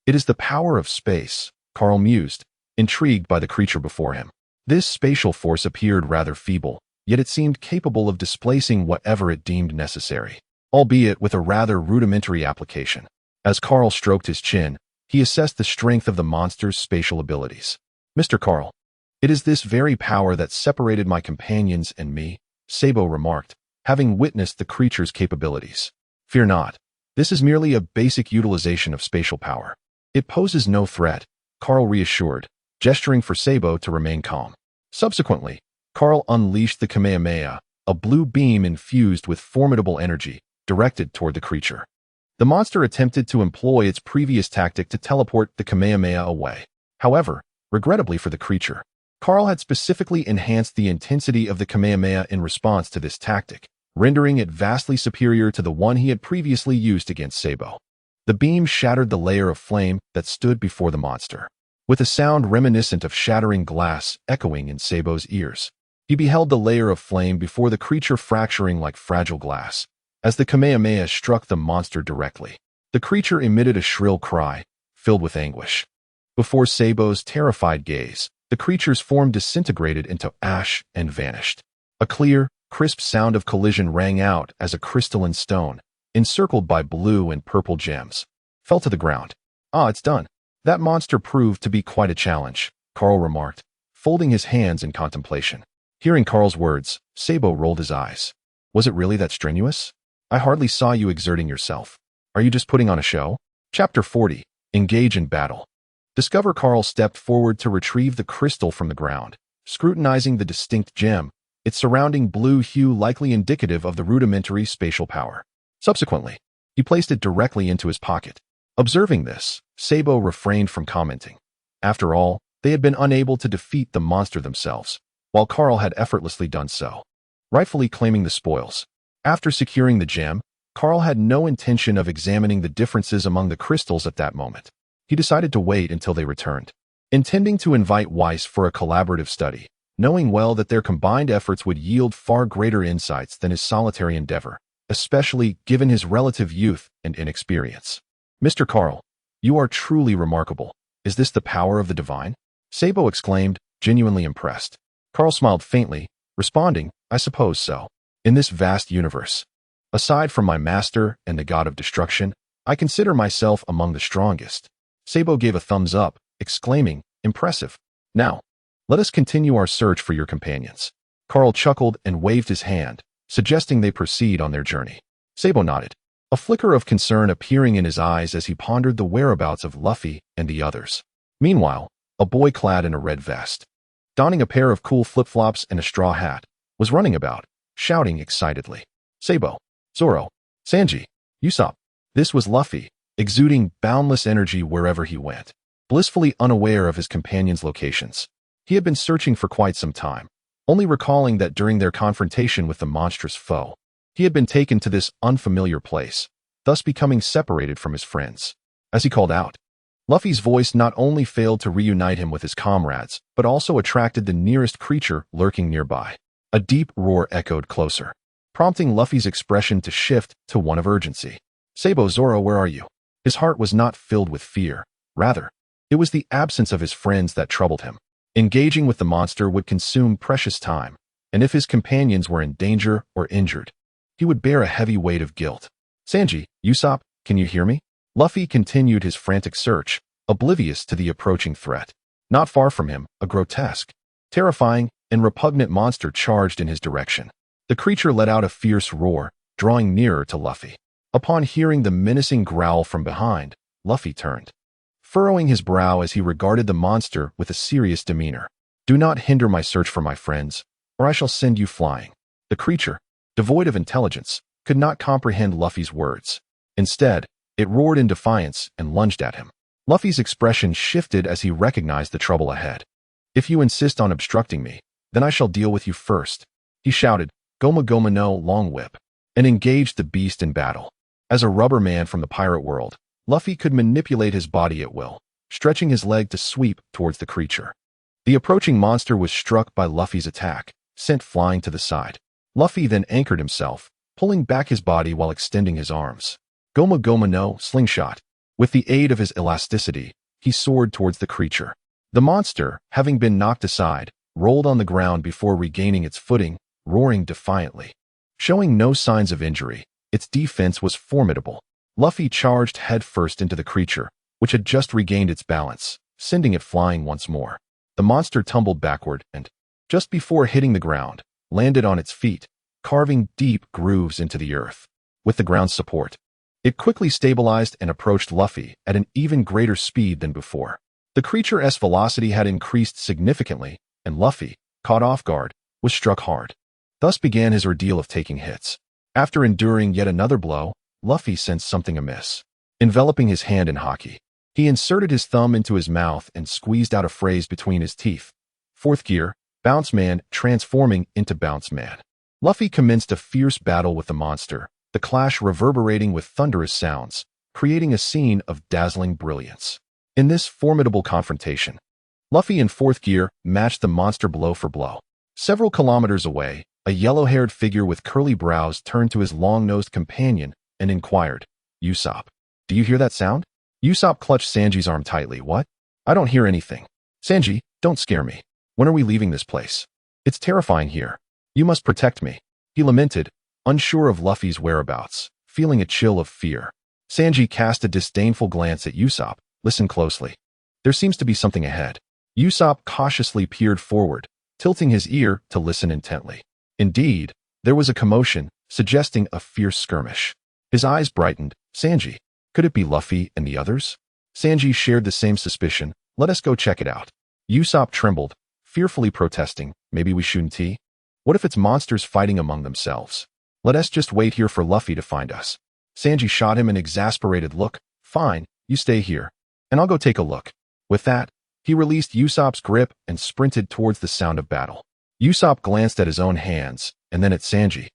It is the power of space, Kahl mused, intrigued by the creature before him. This spatial force appeared rather feeble, yet it seemed capable of displacing whatever it deemed necessary, albeit with a rather rudimentary application. As Kahl stroked his chin, he assessed the strength of the monster's spatial abilities. Mr. Kahl, it is this very power that separated my companions and me, Sabo remarked, having witnessed the creature's capabilities. Fear not. This is merely a basic utilization of spatial power. It poses no threat, Kahl reassured, gesturing for Sabo to remain calm. Subsequently, Kahl unleashed the Kamehameha, a blue beam infused with formidable energy, directed toward the creature. The monster attempted to employ its previous tactic to teleport the Kamehameha away. However, regrettably for the creature, Kahl had specifically enhanced the intensity of the Kamehameha in response to this tactic, rendering it vastly superior to the one he had previously used against Sabo. The beam shattered the layer of flame that stood before the monster, with a sound reminiscent of shattering glass echoing in Sabo's ears. He beheld the layer of flame before the creature fracturing like fragile glass. As the Kamehameha struck the monster directly, the creature emitted a shrill cry, filled with anguish. Before Sabo's terrified gaze, the creature's form disintegrated into ash and vanished. A clear, crisp sound of collision rang out as a crystalline stone, encircled by blue and purple gems, fell to the ground. Ah, it's done. That monster proved to be quite a challenge, Kahl remarked, folding his hands in contemplation. Hearing Kahl's words, Sabo rolled his eyes. Was it really that strenuous? I hardly saw you exerting yourself. Are you just putting on a show? Chapter 40. Engage in battle. Discover Kahl stepped forward to retrieve the crystal from the ground, scrutinizing the distinct gem, its surrounding blue hue likely indicative of the rudimentary spatial power. Subsequently, he placed it directly into his pocket. Observing this, Sabo refrained from commenting. After all, they had been unable to defeat the monster themselves, while Kahl had effortlessly done so, rightfully claiming the spoils. After securing the gem, Kahl had no intention of examining the differences among the crystals at that moment. He decided to wait until they returned, intending to invite Whis for a collaborative study, knowing well that their combined efforts would yield far greater insights than his solitary endeavor, especially given his relative youth and inexperience. Mr. Kahl, you are truly remarkable. Is this the power of the divine? Sabo exclaimed, genuinely impressed. Kahl smiled faintly, responding, I suppose so. In this vast universe, aside from my master and the god of destruction, I consider myself among the strongest. Sabo gave a thumbs up, exclaiming, impressive. Now, let us continue our search for your companions. Kahl chuckled and waved his hand, suggesting they proceed on their journey. Sabo nodded, a flicker of concern appearing in his eyes as he pondered the whereabouts of Luffy and the others. Meanwhile, a boy clad in a red vest, donning a pair of cool flip-flops and a straw hat, was running about, shouting excitedly. Sabo, Zoro, Sanji, Usopp. This was Luffy, exuding boundless energy wherever he went, blissfully unaware of his companions' locations. He had been searching for quite some time, only recalling that during their confrontation with the monstrous foe, he had been taken to this unfamiliar place, thus becoming separated from his friends. As he called out, Luffy's voice not only failed to reunite him with his comrades, but also attracted the nearest creature lurking nearby. A deep roar echoed closer, prompting Luffy's expression to shift to one of urgency. Sabo, Zoro, where are you? His heart was not filled with fear. Rather, it It was the absence of his friends that troubled him. Engaging with the monster would consume precious time, and if his companions were in danger or injured, he would bear a heavy weight of guilt. Sanji, Usopp, can you hear me? Luffy continued his frantic search, oblivious to the approaching threat. Not far from him, a grotesque, terrifying, and repugnant monster charged in his direction. The creature let out a fierce roar, drawing nearer to Luffy. Upon hearing the menacing growl from behind, Luffy turned, furrowing his brow as he regarded the monster with a serious demeanor. Do not hinder my search for my friends, or I shall send you flying. The creature, devoid of intelligence, could not comprehend Luffy's words. Instead, it roared in defiance and lunged at him. Luffy's expression shifted as he recognized the trouble ahead. If you insist on obstructing me, then I shall deal with you first, he shouted, Goma Goma no long whip, and engaged the beast in battle. As a rubber man from the pirate world, Luffy could manipulate his body at will, stretching his leg to sweep towards the creature. The approaching monster was struck by Luffy's attack, sent flying to the side. Luffy then anchored himself, pulling back his body while extending his arms. Goma Goma no slingshot. With the aid of his elasticity, he soared towards the creature. The monster, having been knocked aside, rolled on the ground before regaining its footing, roaring defiantly. Showing no signs of injury, its defense was formidable. Luffy charged headfirst into the creature, which had just regained its balance, sending it flying once more. The monster tumbled backward and, just before hitting the ground, landed on its feet, carving deep grooves into the earth. With the ground's support, it quickly stabilized and approached Luffy at an even greater speed than before. The creature's velocity had increased significantly, and Luffy, caught off guard, was struck hard. Thus began his ordeal of taking hits. After enduring yet another blow, Luffy sensed something amiss. Enveloping his hand in haki, he inserted his thumb into his mouth and squeezed out a phrase between his teeth. Fourth gear, Bounce Man transforming into Bounce Man. Luffy commenced a fierce battle with the monster, the clash reverberating with thunderous sounds, creating a scene of dazzling brilliance. In this formidable confrontation, Luffy in fourth gear matched the monster blow for blow. Several kilometers away, a yellow-haired figure with curly brows turned to his long-nosed companion and inquired, Usopp, do you hear that sound? Usopp clutched Sanji's arm tightly. What? I don't hear anything. Sanji, don't scare me. When are we leaving this place? It's terrifying here. You must protect me. He lamented, unsure of Luffy's whereabouts, feeling a chill of fear. Sanji cast a disdainful glance at Usopp. Listen closely. There seems to be something ahead. Usopp cautiously peered forward, tilting his ear to listen intently. Indeed, there was a commotion, suggesting a fierce skirmish. His eyes brightened. Sanji, could it be Luffy and the others? Sanji shared the same suspicion. Let us go check it out. Usopp trembled, fearfully protesting. Maybe we shouldn't. What if it's monsters fighting among themselves? Let us just wait here for Luffy to find us. Sanji shot him an exasperated look. Fine, you stay here, and I'll go take a look. With that, he released Usopp's grip and sprinted towards the sound of battle. Usopp glanced at his own hands, and then at Sanji,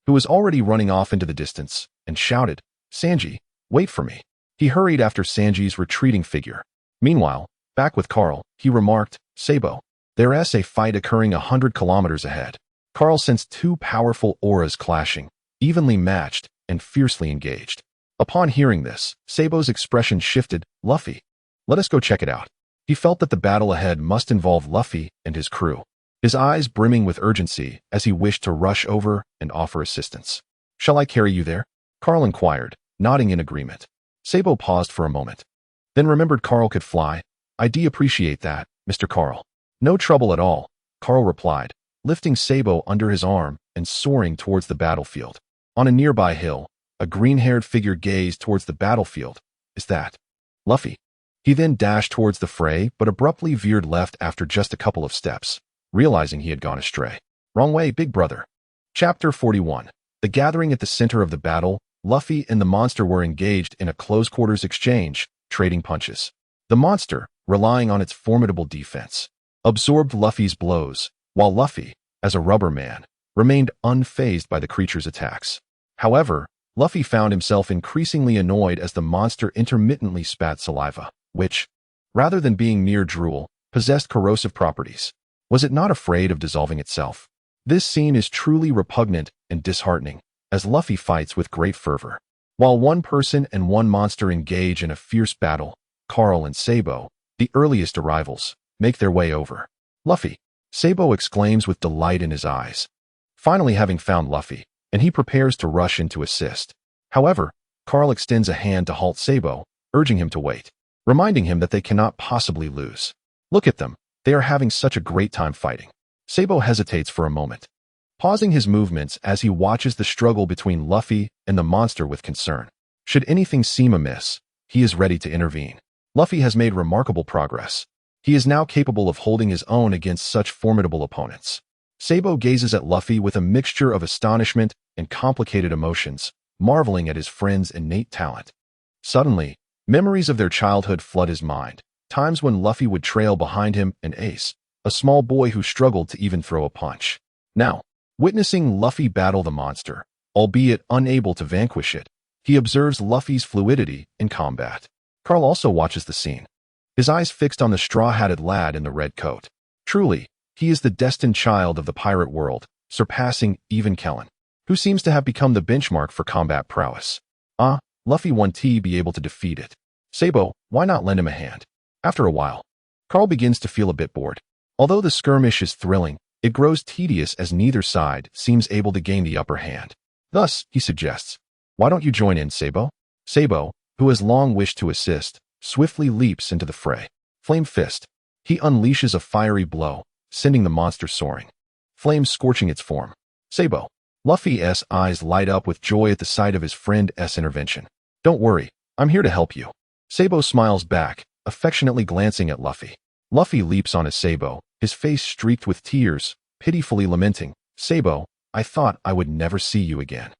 who was already running off into the distance, and shouted, Sanji, wait for me. He hurried after Sanji's retreating figure. Meanwhile, back with Carl, he remarked, Sabo, there's a fight occurring 100 kilometers ahead. Carl sensed two powerful auras clashing, evenly matched and fiercely engaged. Upon hearing this, Sabo's expression shifted. Luffy, let us go check it out. He felt that the battle ahead must involve Luffy and his crew, his eyes brimming with urgency as he wished to rush over and offer assistance. Shall I carry you there? Carl inquired, nodding in agreement. Sabo paused for a moment, then remembered Carl could fly. I do appreciate that, Mr. Carl. No trouble at all, Carl replied, lifting Sabo under his arm and soaring towards the battlefield. On a nearby hill, a green-haired figure gazed towards the battlefield. Is that Luffy? He then dashed towards the fray but abruptly veered left after just a couple of steps, realizing he had gone astray. Wrong way, big brother. Chapter 41. The gathering at the center of the battle, Luffy and the monster were engaged in a close-quarters exchange, trading punches. The monster, relying on its formidable defense, absorbed Luffy's blows, while Luffy, as a rubber man, remained unfazed by the creature's attacks. However, Luffy found himself increasingly annoyed as the monster intermittently spat saliva, which, rather than being mere drool, possessed corrosive properties. Was it not afraid of dissolving itself? This scene is truly repugnant and disheartening, as Luffy fights with great fervor. While one person and one monster engage in a fierce battle, Carl and Sabo, The earliest arrivals make their way over. Luffy, Sabo exclaims with delight in his eyes. Finally having found Luffy, and he prepares to rush in to assist. However, Kaal extends a hand to halt Sabo, urging him to wait, reminding him that they cannot possibly lose. Look at them, they are having such a great time fighting. Sabo hesitates for a moment, pausing his movements as he watches the struggle between Luffy and the monster with concern. Should anything seem amiss, he is ready to intervene. Luffy has made remarkable progress. He is now capable of holding his own against such formidable opponents. Sabo gazes at Luffy with a mixture of astonishment and complicated emotions, marveling at his friend's innate talent. Suddenly, memories of their childhood flood his mind, times when Luffy would trail behind him and Ace, a small boy who struggled to even throw a punch. Now, witnessing Luffy battle the monster, albeit unable to vanquish it, he observes Luffy's fluidity in combat. Kaal also watches the scene, his eyes fixed on the straw-hatted lad in the red coat. Truly, he is the destined child of the pirate world, surpassing even Kellen, who seems to have become the benchmark for combat prowess. Luffy won't be able to defeat it. Sabo, why not lend him a hand? After a while, Kaal begins to feel a bit bored. Although the skirmish is thrilling, it grows tedious as neither side seems able to gain the upper hand. Thus, he suggests, why don't you join in, Sabo? Sabo, who has long wished to assist, swiftly leaps into the fray. Flame Fist. He unleashes a fiery blow, sending the monster soaring, flames scorching its form. Sabo. Luffy's eyes light up with joy at the sight of his friend's intervention. Don't worry, I'm here to help you. Sabo smiles back, affectionately glancing at Luffy. Luffy leaps on his Sabo, his face streaked with tears, pitifully lamenting, Sabo, I thought I would never see you again.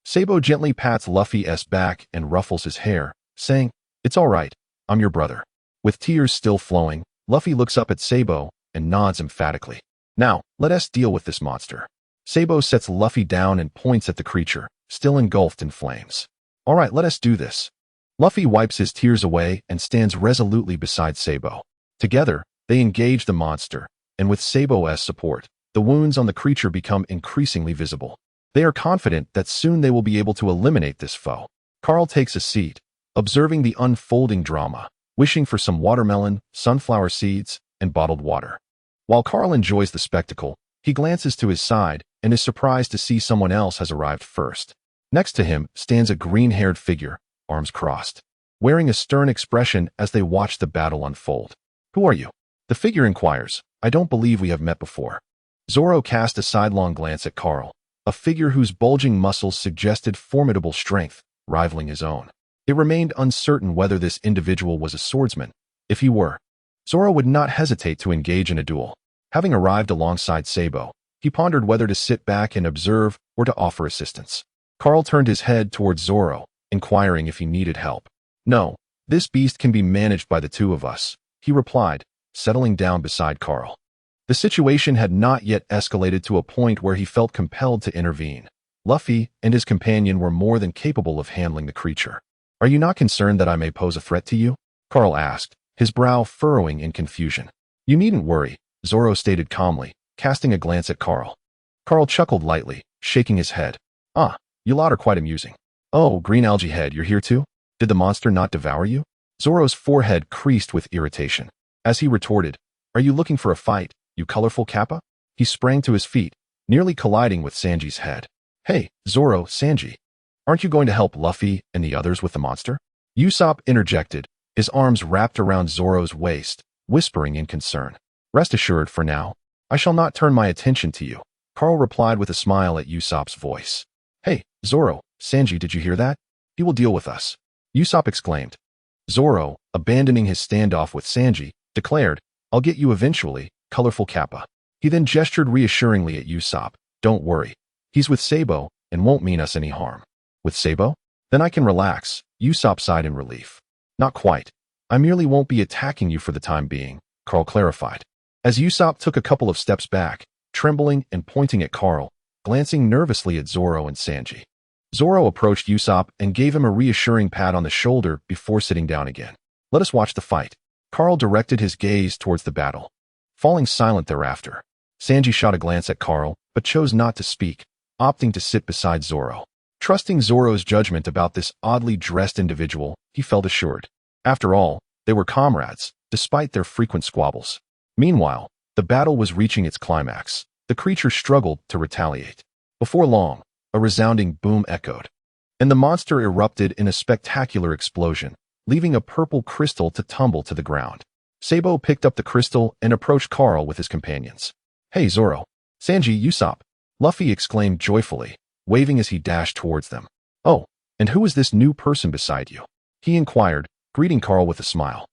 Sabo gently pats Luffy's back and ruffles his hair, saying, it's all right, I'm your brother. With tears still flowing, Luffy looks up at Sabo and nods emphatically. Now, let us deal with this monster. Sabo sets Luffy down and points at the creature, still engulfed in flames. All right, let us do this. Luffy wipes his tears away and stands resolutely beside Sabo. Together, they engage the monster, and with Sabo's support, the wounds on the creature become increasingly visible. They are confident that soon they will be able to eliminate this foe. Kaal takes a seat, observing the unfolding drama, wishing for some watermelon, sunflower seeds, and bottled water. While Kaal enjoys the spectacle, he glances to his side and is surprised to see someone else has arrived first. Next to him stands a green-haired figure, arms crossed, wearing a stern expression as they watch the battle unfold. Who are you? The figure inquires. I don't believe we have met before. Zoro cast a sidelong glance at Kaal, a figure whose bulging muscles suggested formidable strength, rivaling his own. It remained uncertain whether this individual was a swordsman. If he were, Zoro would not hesitate to engage in a duel. Having arrived alongside Sabo, he pondered whether to sit back and observe or to offer assistance. Kaal turned his head towards Zoro, inquiring if he needed help. No, this beast can be managed by the two of us, he replied, settling down beside Kaal. The situation had not yet escalated to a point where he felt compelled to intervene. Luffy and his companion were more than capable of handling the creature. Are you not concerned that I may pose a threat to you? Kaal asked, his brow furrowing in confusion. You needn't worry, Zoro stated calmly, casting a glance at Kaal. Kaal chuckled lightly, shaking his head. You lot are quite amusing. Oh, Green Algae Head, you're here too? Did the monster not devour you? Zoro's forehead creased with irritation. As he retorted, are you looking for a fight, you colorful kappa? He sprang to his feet, nearly colliding with Sanji's head. Hey, Zoro, Sanji. Aren't you going to help Luffy and the others with the monster? Usopp interjected, his arms wrapped around Zoro's waist, whispering in concern. Rest assured, for now, I shall not turn my attention to you. Kaal replied with a smile at Usopp's voice. Hey, Zoro, Sanji, did you hear that? He will deal with us. Usopp exclaimed. Zoro, abandoning his standoff with Sanji, declared, I'll get you eventually, colorful kappa. He then gestured reassuringly at Usopp. Don't worry. He's with Sabo and won't mean us any harm. With Sabo? Then I can relax, Usopp sighed in relief. Not quite. I merely won't be attacking you for the time being, Kaal clarified. As Usopp took a couple of steps back, trembling and pointing at Kaal, glancing nervously at Zoro and Sanji. Zoro approached Usopp and gave him a reassuring pat on the shoulder before sitting down again. Let us watch the fight. Kaal directed his gaze towards the battle, falling silent thereafter. Sanji shot a glance at Kaal, but chose not to speak, opting to sit beside Zoro. Trusting Zoro's judgment about this oddly dressed individual, he felt assured. After all, they were comrades, despite their frequent squabbles. Meanwhile, the battle was reaching its climax. The creature struggled to retaliate. Before long, a resounding boom echoed, and the monster erupted in a spectacular explosion, leaving a purple crystal to tumble to the ground. Sabo picked up the crystal and approached Kaal with his companions. "Hey, Zoro, Sanji, Usopp," Luffy exclaimed joyfully, waving as he dashed towards them. "Oh, and who is this new person beside you?" he inquired, greeting Kaal with a smile.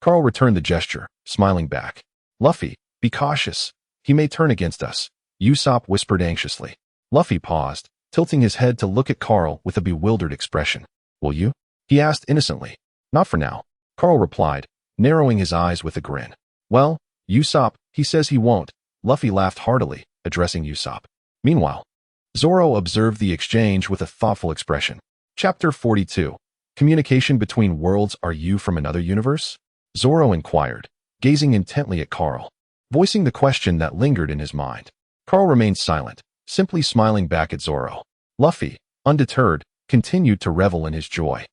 Kaal returned the gesture, smiling back. "Luffy, be cautious. He may turn against us," Usopp whispered anxiously. Luffy paused, tilting his head to look at Kaal with a bewildered expression. "Will you?" he asked innocently. "Not for now," Kaal replied, narrowing his eyes with a grin. "Well, Usopp, he says he won't," Luffy laughed heartily, addressing Usopp. Meanwhile, Zoro observed the exchange with a thoughtful expression. Chapter 42. Communication between worlds. "Are you from another universe?" Zoro inquired, gazing intently at Kaal, voicing the question that lingered in his mind. Kaal remained silent, simply smiling back at Zoro. Luffy, undeterred, continued to revel in his joy.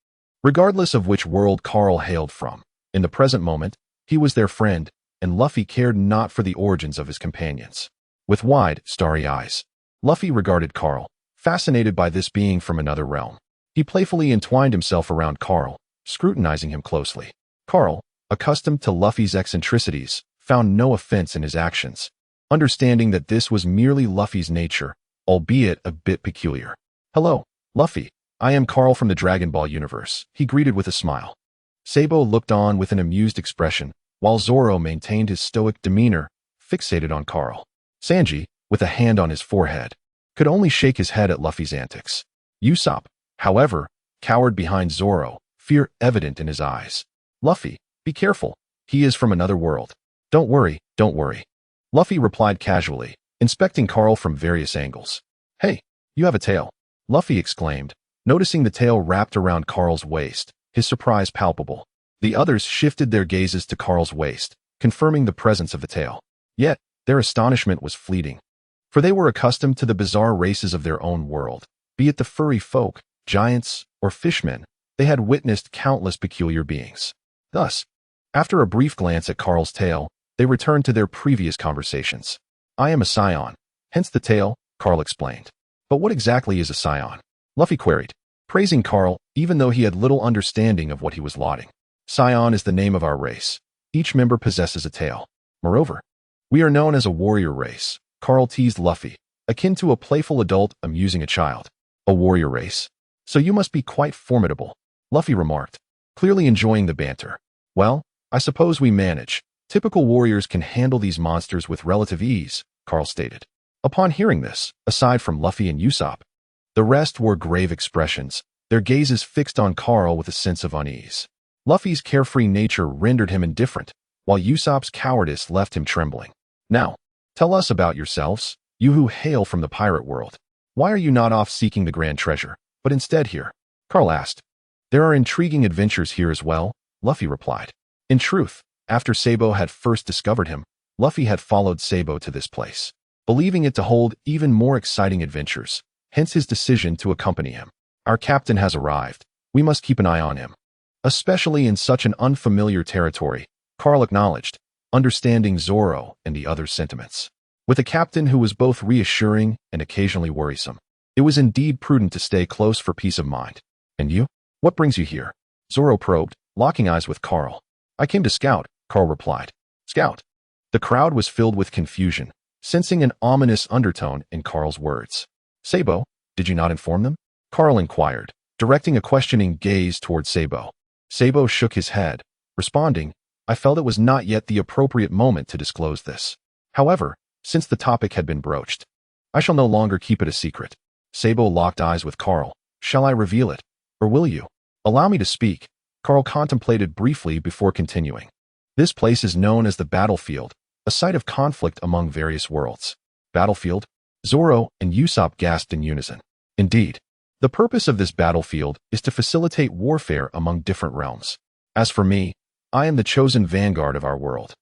Regardless of which world Kaal hailed from, in the present moment, he was their friend, and Luffy cared not for the origins of his companions. With wide, starry eyes, Luffy regarded Kaal, fascinated by this being from another realm. He playfully entwined himself around Kaal, scrutinizing him closely. Kaal, accustomed to Luffy's eccentricities, found no offense in his actions, understanding that this was merely Luffy's nature, albeit a bit peculiar. "Hello, Luffy. I am Kaal from the Dragon Ball universe," he greeted with a smile. Sabo looked on with an amused expression, while Zoro maintained his stoic demeanor, fixated on Kaal. Sanji, with a hand on his forehead, could only shake his head at Luffy's antics. Usopp, however, cowered behind Zoro, fear evident in his eyes. "Luffy, be careful. He is from another world." Don't worry. Luffy replied casually, inspecting Kaal from various angles. "Hey, you have a tail," Luffy exclaimed, noticing the tail wrapped around Kaal's waist, his surprise palpable. The others shifted their gazes to Kaal's waist, confirming the presence of the tail. Yet, their astonishment was fleeting, for they were accustomed to the bizarre races of their own world. Be it the furry folk, giants, or fishmen, they had witnessed countless peculiar beings. Thus, after a brief glance at Kaal's tail, they returned to their previous conversations. "I am a scion, hence the tail," Kaal explained. "But what exactly is a scion?" Luffy queried, praising Kaal even though he had little understanding of what he was lauding. "Scion is the name of our race. Each member possesses a tail. Moreover, we are known as a warrior race," Kaal teased Luffy, akin to a playful adult amusing a child. "A warrior race? So you must be quite formidable," Luffy remarked, clearly enjoying the banter. "Well, I suppose we manage. Typical warriors can handle these monsters with relative ease," Kaal stated. Upon hearing this, aside from Luffy and Usopp, the rest wore grave expressions, their gazes fixed on Kaal with a sense of unease. Luffy's carefree nature rendered him indifferent, while Usopp's cowardice left him trembling. "Now, tell us about yourselves, you who hail from the pirate world. Why are you not off seeking the grand treasure, but instead here?" Kaal asked. "There are intriguing adventures here as well," Luffy replied. In truth, after Sabo had first discovered him, Luffy had followed Sabo to this place, believing it to hold even more exciting adventures, hence his decision to accompany him. "Our captain has arrived. We must keep an eye on him, especially in such an unfamiliar territory," Kaal acknowledged, understanding Zoro and the other's sentiments. With a captain who was both reassuring and occasionally worrisome, it was indeed prudent to stay close for peace of mind. "And you? What brings you here?" Zoro probed, locking eyes with Kaal. "I came to scout," Kaal replied. "Scout?" The crowd was filled with confusion, sensing an ominous undertone in Kaal's words. "Sabo, did you not inform them?" Kaal inquired, directing a questioning gaze toward Sabo. Sabo shook his head, responding, "I felt it was not yet the appropriate moment to disclose this. However, since the topic had been broached, I shall no longer keep it a secret." Sabo locked eyes with Kaal. "Shall I reveal it, or will you?" "Allow me to speak," Kaal contemplated briefly before continuing. "This place is known as the battlefield, a site of conflict among various worlds." "Battlefield?" Zoro and Usopp gasped in unison. "Indeed. The purpose of this battlefield is to facilitate warfare among different realms. As for me, I am the chosen vanguard of our world.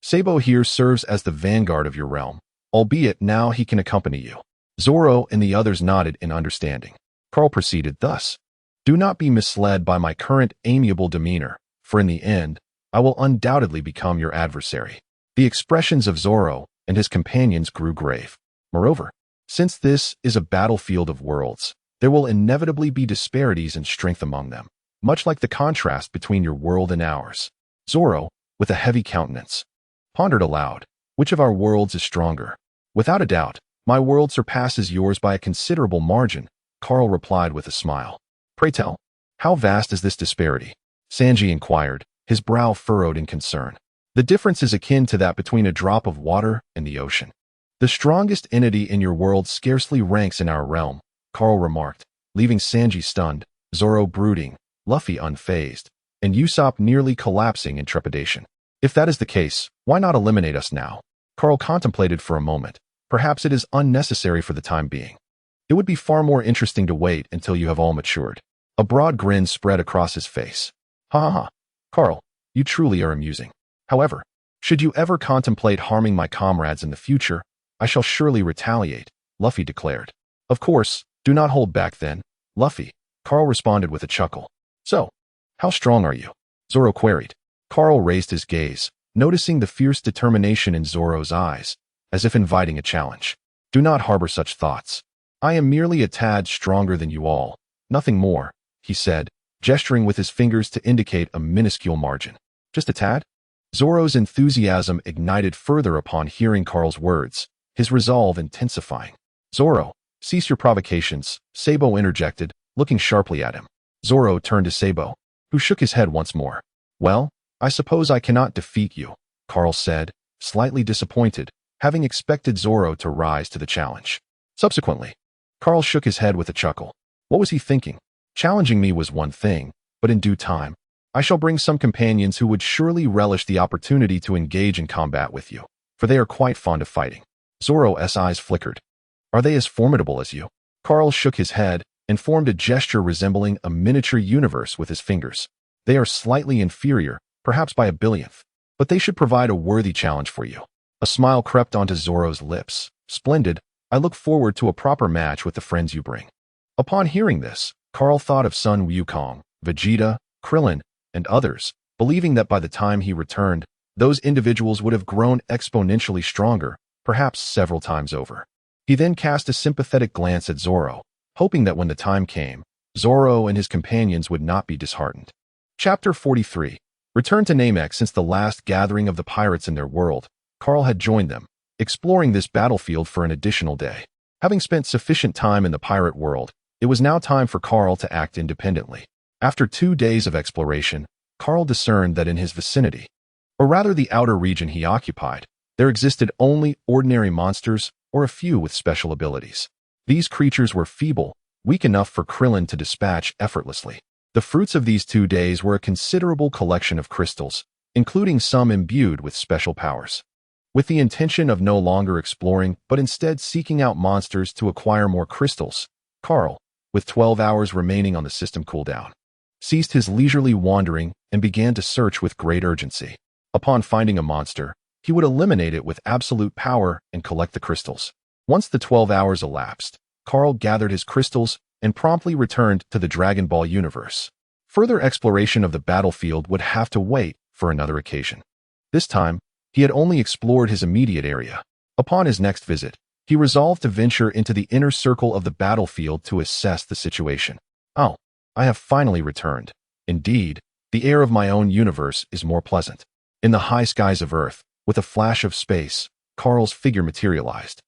Sabo here serves as the vanguard of your realm, albeit now he can accompany you." Zoro and the others nodded in understanding. Kaal proceeded thus. "Do not be misled by my current amiable demeanor, for in the end, I will undoubtedly become your adversary." The expressions of Zoro and his companions grew grave. Moreover, since this is a battlefield of worlds, there will inevitably be disparities in strength among them, much like the contrast between your world and ours. Zoro, with a heavy countenance, pondered aloud, "Which of our worlds is stronger?" "Without a doubt, my world surpasses yours by a considerable margin," Kaal replied with a smile. "Pray tell, how vast is this disparity?" Sanji inquired, his brow furrowed in concern. "The difference is akin to that between a drop of water and the ocean." "The strongest entity in your world scarcely ranks in our realm," Kaal remarked, leaving Sanji stunned, Zoro brooding, Luffy unfazed, and Usopp nearly collapsing in trepidation. "If that is the case, why not eliminate us now?" Kaal contemplated for a moment. "Perhaps it is unnecessary for the time being. It would be far more interesting to wait until you have all matured." A broad grin spread across his face. "Ha ha ha. Kaal, you truly are amusing. However, should you ever contemplate harming my comrades in the future, I shall surely retaliate," Luffy declared. "Of course, do not hold back then, Luffy," Kaal responded with a chuckle. "So, how strong are you?" Zoro queried. Kaal raised his gaze, noticing the fierce determination in Zoro's eyes, as if inviting a challenge. "Do not harbor such thoughts. I am merely a tad stronger than you all, nothing more," he said, gesturing with his fingers to indicate a minuscule margin. "Just a tad?" Zoro's enthusiasm ignited further upon hearing Kaal's words, his resolve intensifying. "Zoro, cease your provocations," Sabo interjected, looking sharply at him. Zoro turned to Sabo, who shook his head once more. "Well, I suppose I cannot defeat you," Kaal said, slightly disappointed, having expected Zoro to rise to the challenge. Subsequently, Kaal shook his head with a chuckle. What was he thinking? Challenging me was one thing, but in due time, I shall bring some companions who would surely relish the opportunity to engage in combat with you, for they are quite fond of fighting. Zoro's eyes flickered. "Are they as formidable as you?" Kaal shook his head and formed a gesture resembling a miniature universe with his fingers. "They are slightly inferior, perhaps by a billionth, but they should provide a worthy challenge for you." A smile crept onto Zoro's lips. "Splendid. I look forward to a proper match with the friends you bring." Upon hearing this, Kaal thought of Sun Wukong, Vegeta, Krillin, and others, believing that by the time he returned, those individuals would have grown exponentially stronger, perhaps several times over. He then cast a sympathetic glance at Zoro, hoping that when the time came, Zoro and his companions would not be disheartened. Chapter 43. Returned to Namek. Since the last gathering of the pirates in their world, Kaal had joined them, exploring this battlefield for an additional day. Having spent sufficient time in the pirate world, it was now time for Kaal to act independently. After 2 days of exploration, Kaal discerned that in his vicinity, or rather the outer region he occupied, there existed only ordinary monsters or a few with special abilities. These creatures were feeble, weak enough for Krillin to dispatch effortlessly. The fruits of these 2 days were a considerable collection of crystals, including some imbued with special powers. With the intention of no longer exploring but instead seeking out monsters to acquire more crystals, Kaal, with 12 hours remaining on the system cooldown, ceased his leisurely wandering and began to search with great urgency. Upon finding a monster, he would eliminate it with absolute power and collect the crystals. Once the 12 hours elapsed, Kaal gathered his crystals and promptly returned to the Dragon Ball universe. Further exploration of the battlefield would have to wait for another occasion. This time, he had only explored his immediate area. Upon his next visit, he resolved to venture into the inner circle of the battlefield to assess the situation. "Oh, I have finally returned. Indeed, the air of my own universe is more pleasant." In the high skies of Earth, with a flash of space, Kaal's figure materialized.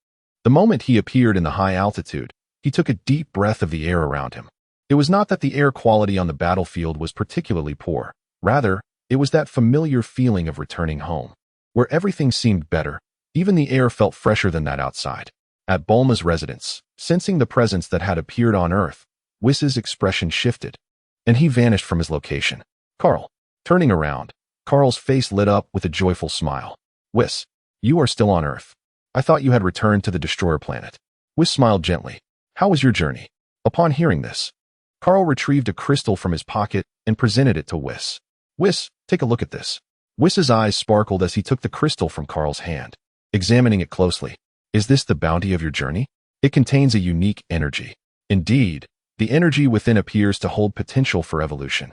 The moment he appeared in the high altitude, he took a deep breath of the air around him. It was not that the air quality on the battlefield was particularly poor. Rather, it was that familiar feeling of returning home, where everything seemed better. Even the air felt fresher than that outside. At Bulma's residence, sensing the presence that had appeared on Earth, Whis's expression shifted, and he vanished from his location. Kaal. Turning around, Kaal's face lit up with a joyful smile. "Whis, you are still on Earth. I thought you had returned to the Destroyer planet." Whis smiled gently. "How was your journey?" Upon hearing this, Kaal retrieved a crystal from his pocket and presented it to Whis. "Whis, take a look at this." Whis's eyes sparkled as he took the crystal from Kaal's hand. Examining it closely, "Is this the bounty of your journey?" "It contains a unique energy. Indeed, the energy within appears to hold potential for evolution.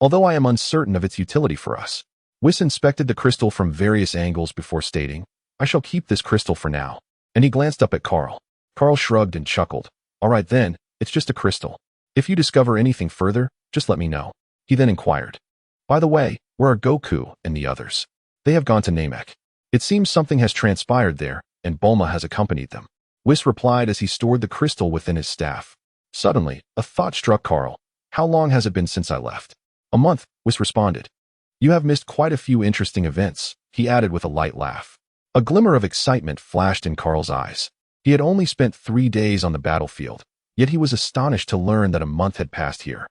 Although I am uncertain of its utility for us, Whis inspected the crystal from various angles before stating, "I shall keep this crystal for now." And he glanced up at Kaal. Kaal shrugged and chuckled. "All right then, it's just a crystal. If you discover anything further, just let me know." He then inquired, "By the way, where are Goku and the others?" "They have gone to Namek. It seems something has transpired there, and Bulma has accompanied them." Whis replied as he stored the crystal within his staff. Suddenly, a thought struck Kaal. "How long has it been since I left?" "A month," Whis responded. "You have missed quite a few interesting events," he added with a light laugh. A glimmer of excitement flashed in Kaal's eyes. He had only spent 3 days on the battlefield, yet he was astonished to learn that a month had passed here,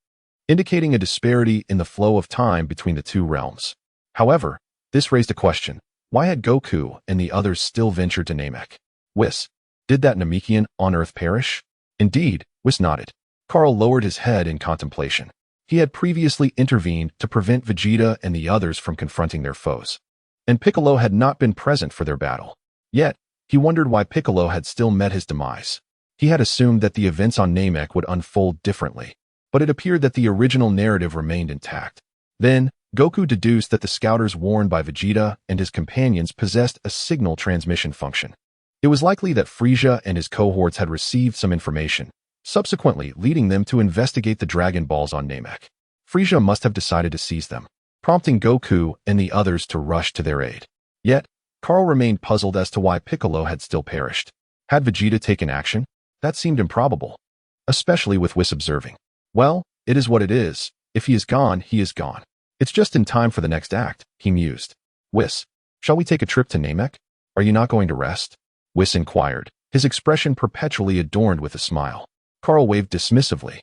indicating a disparity in the flow of time between the two realms. However, this raised a question. Why had Goku and the others still ventured to Namek? Whis, did that Namekian on Earth perish? Indeed, Whis nodded. Kaal lowered his head in contemplation. He had previously intervened to prevent Vegeta and the others from confronting their foes, and Piccolo had not been present for their battle. Yet, he wondered why Piccolo had still met his demise. He had assumed that the events on Namek would unfold differently, but it appeared that the original narrative remained intact. Then, Goku deduced that the scouters warned by Vegeta and his companions possessed a signal transmission function. It was likely that Frieza and his cohorts had received some information, subsequently leading them to investigate the Dragon Balls on Namek. Frieza must have decided to seize them, prompting Goku and the others to rush to their aid. Yet, Kaal remained puzzled as to why Piccolo had still perished. Had Vegeta taken action? That seemed improbable, especially with Whis observing. Well, it is what it is. If he is gone, he is gone. It's just in time for the next act, he mused. Whis, shall we take a trip to Namek? Are you not going to rest? Whis inquired, his expression perpetually adorned with a smile. Kaal waved dismissively,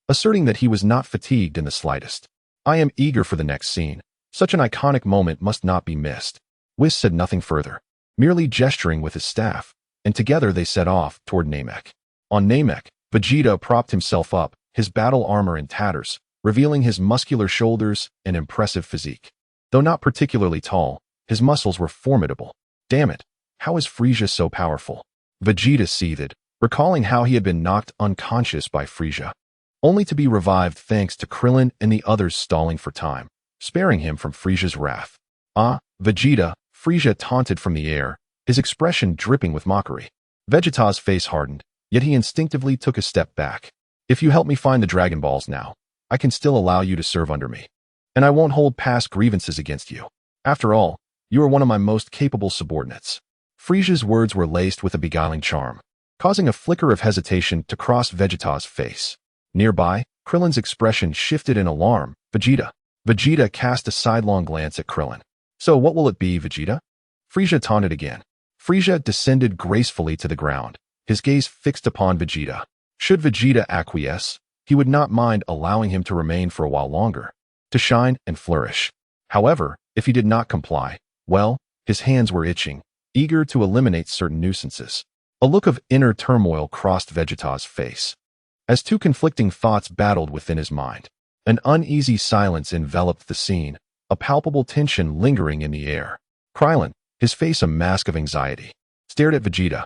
asserting that he was not fatigued in the slightest. I am eager for the next scene. Such an iconic moment must not be missed. Whis said nothing further, merely gesturing with his staff, and together they set off toward Namek. On Namek, Vegeta propped himself up, his battle armor in tatters, revealing his muscular shoulders and impressive physique. Though not particularly tall, his muscles were formidable. Damn it, how is Frieza so powerful? Vegeta seethed, recalling how he had been knocked unconscious by Frieza, only to be revived thanks to Krillin and the others stalling for time, sparing him from Frieza's wrath. "Ah, Vegeta," Frieza taunted from the air, his expression dripping with mockery. Vegeta's face hardened, yet he instinctively took a step back. "If you help me find the Dragon Balls now, I can still allow you to serve under me, and I won't hold past grievances against you. After all, you are one of my most capable subordinates." Frieza's words were laced with a beguiling charm, causing a flicker of hesitation to cross Vegeta's face. Nearby, Krillin's expression shifted in alarm. Vegeta cast a sidelong glance at Krillin. "So what will it be, Vegeta?" Frieza taunted again. Frieza descended gracefully to the ground, his gaze fixed upon Vegeta. Should Vegeta acquiesce, he would not mind allowing him to remain for a while longer, to shine and flourish. However, if he did not comply, well, his hands were itching, eager to eliminate certain nuisances. A look of inner turmoil crossed Vegeta's face, as two conflicting thoughts battled within his mind. An uneasy silence enveloped the scene, a palpable tension lingering in the air. Krillin, his face a mask of anxiety, stared at Vegeta.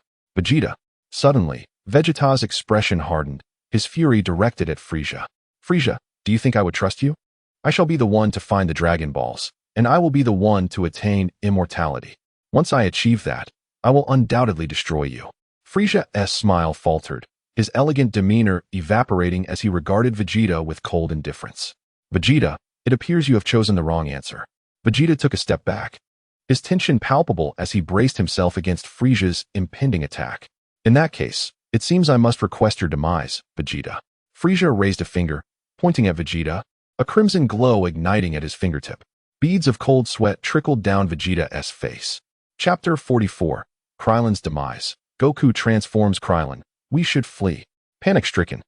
Suddenly, Vegeta's expression hardened, his fury directed at Frieza. "Frieza, do you think I would trust you? I shall be the one to find the Dragon Balls, and I will be the one to attain immortality. Once I achieve that, I will undoubtedly destroy you." Frieza's smile faltered, his elegant demeanor evaporating as he regarded Vegeta with cold indifference. "Vegeta, it appears you have chosen the wrong answer." Vegeta took a step back, his tension palpable as he braced himself against Frieza's impending attack. "In that case, it seems I must request your demise, Vegeta." Frieza raised a finger, pointing at Vegeta, a crimson glow igniting at his fingertip. Beads of cold sweat trickled down Vegeta's face. Chapter 44. Krillin's Demise. Goku transforms Krillin. We should flee. Panic-stricken,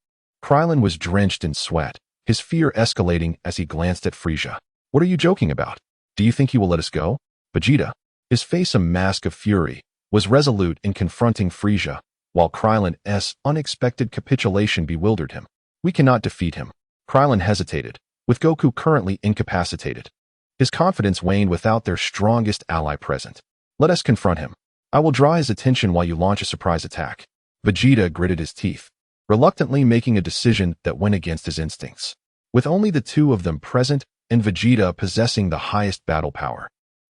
Krillin was drenched in sweat, his fear escalating as he glanced at Frieza. "What are you joking about? Do you think he will let us go?" Vegeta, his face a mask of fury, was resolute in confronting Frieza, while Krillin's unexpected capitulation bewildered him. "We cannot defeat him." Krillin hesitated, with Goku currently incapacitated. His confidence waned without their strongest ally present. "Let us confront him. I will draw his attention while you launch a surprise attack." Vegeta gritted his teeth, reluctantly making a decision that went against his instincts. With only the two of them present and Vegeta possessing the highest battle power.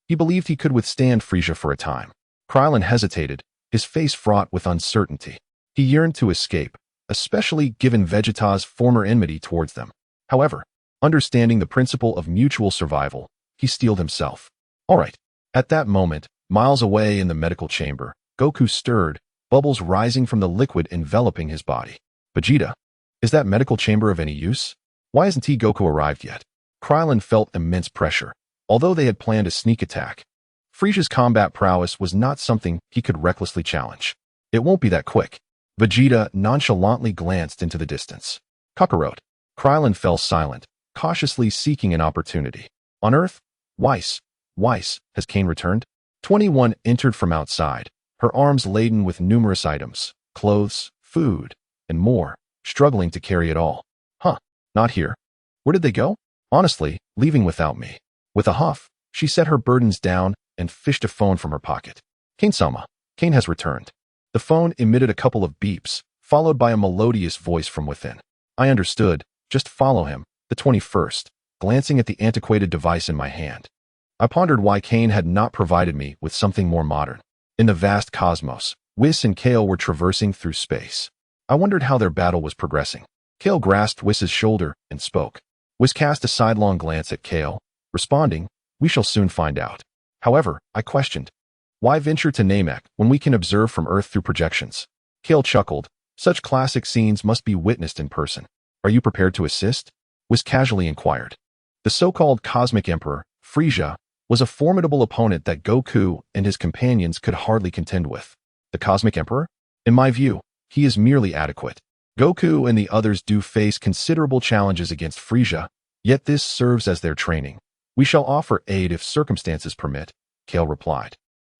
He believed he could withstand Frieza for a time. Krillin hesitated, his face fraught with uncertainty. He yearned to escape, especially given Vegeta's former enmity towards them. However, understanding the principle of mutual survival, he steeled himself. All right. At that moment, miles away in the medical chamber, Goku stirred, bubbles rising from the liquid enveloping his body. Vegeta, is that medical chamber of any use? Why hasn't Goku arrived yet? Krillin felt immense pressure, although they had planned a sneak attack. Frieza's combat prowess was not something he could recklessly challenge. It won't be that quick. Vegeta nonchalantly glanced into the distance. Kakarot. Krillin fell silent, cautiously seeking an opportunity. On Earth? Whis, has Kain returned? 21 entered from outside, her arms laden with numerous items, clothes, food, and more, struggling to carry it all. Huh, not here. Where did they go? Honestly, leaving without me. With a huff, she set her burdens down and fished a phone from her pocket. Kain-sama, Kain has returned. The phone emitted a couple of beeps, followed by a melodious voice from within. I understood, just follow him, the 21st, glancing at the antiquated device in my hand. I pondered why Kain had not provided me with something more modern. In the vast cosmos, Whis and Kaal were traversing through space. I wondered how their battle was progressing. Kaal grasped Whis' shoulder and spoke. Whis cast a sidelong glance at Kaal, responding, we shall soon find out. However, I questioned, why venture to Namek when we can observe from Earth through projections? Kaal chuckled, such classic scenes must be witnessed in person. Are you prepared to assist? Whis casually inquired. The so-called Cosmic Emperor, Frieza, was a formidable opponent that Goku and his companions could hardly contend with. The Cosmic Emperor? In my view, he is merely adequate. Goku and the others do face considerable challenges against Frieza, yet this serves as their training. We shall offer aid if circumstances permit, Kaal replied,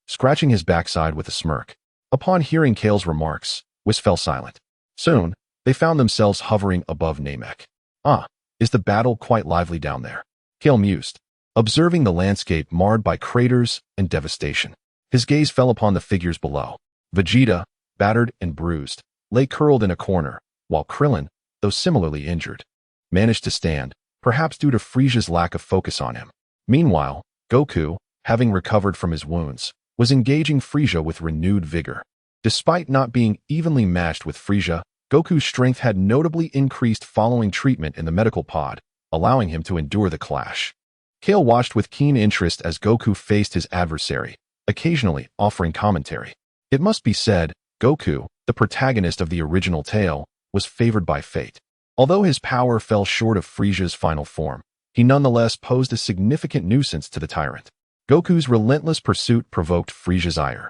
scratching his backside with a smirk. Upon hearing Kale's remarks, Whis fell silent. Soon, they found themselves hovering above Namek. Ah, is the battle quite lively down there? Kaal mused, observing the landscape marred by craters and devastation. His gaze fell upon the figures below. Vegeta, battered and bruised, lay curled in a corner, while Krillin, though similarly injured, managed to stand, perhaps due to Frieza's lack of focus on him. Meanwhile, Goku, having recovered from his wounds, was engaging Frieza with renewed vigor. Despite not being evenly matched with Frieza, Goku's strength had notably increased following treatment in the medical pod, allowing him to endure the clash. Kaal watched with keen interest as Goku faced his adversary, occasionally offering commentary. It must be said, Goku, the protagonist of the original tale, was favored by fate. Although his power fell short of Frieza's final form, he nonetheless posed a significant nuisance to the tyrant. Goku's relentless pursuit provoked Frieza's ire.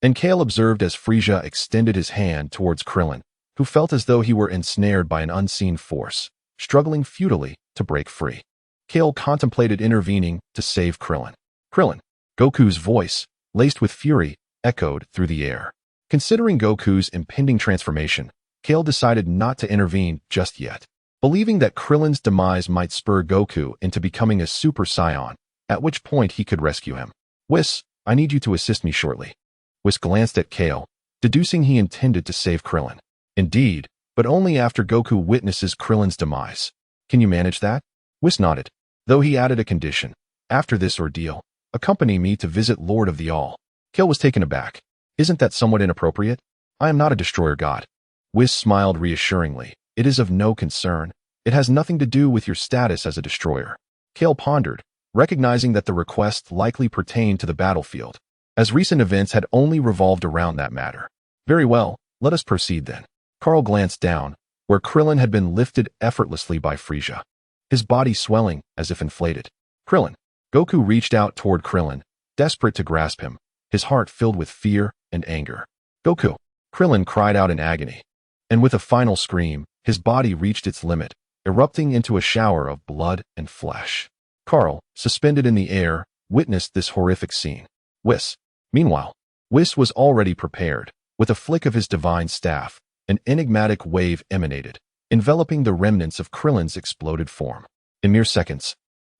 And Kaal observed as Frieza extended his hand towards Krillin, who felt as though he were ensnared by an unseen force, struggling futilely to break free. Kaal contemplated intervening to save Krillin. Krillin, Goku's voice, laced with fury, echoed through the air. Considering Goku's impending transformation, Kaal decided not to intervene just yet, believing that Krillin's demise might spur Goku into becoming a Super Saiyan, at which point he could rescue him. Whis, I need you to assist me shortly. Whis glanced at Kaal, deducing he intended to save Krillin. Indeed, but only after Goku witnesses Krillin's demise. Can you manage that? Whis nodded, though he added a condition. After this ordeal, accompany me to visit Lord of the All. Kaal was taken aback. Isn't that somewhat inappropriate? I am not a destroyer god. Whis smiled reassuringly. It is of no concern. It has nothing to do with your status as a destroyer. Kaal pondered, recognizing that the request likely pertained to the battlefield, as recent events had only revolved around that matter. Very well, let us proceed then. Karl glanced down, where Krillin had been lifted effortlessly by Frieza, his body swelling as if inflated. Krillin. Goku reached out toward Krillin, desperate to grasp him, his heart filled with fear and anger. Goku. Krillin cried out in agony. And with a final scream, his body reached its limit, erupting into a shower of blood and flesh. Karl, suspended in the air, witnessed this horrific scene. Whis. Meanwhile, Whis was already prepared. With a flick of his divine staff, an enigmatic wave emanated, enveloping the remnants of Krillin's exploded form. In mere seconds,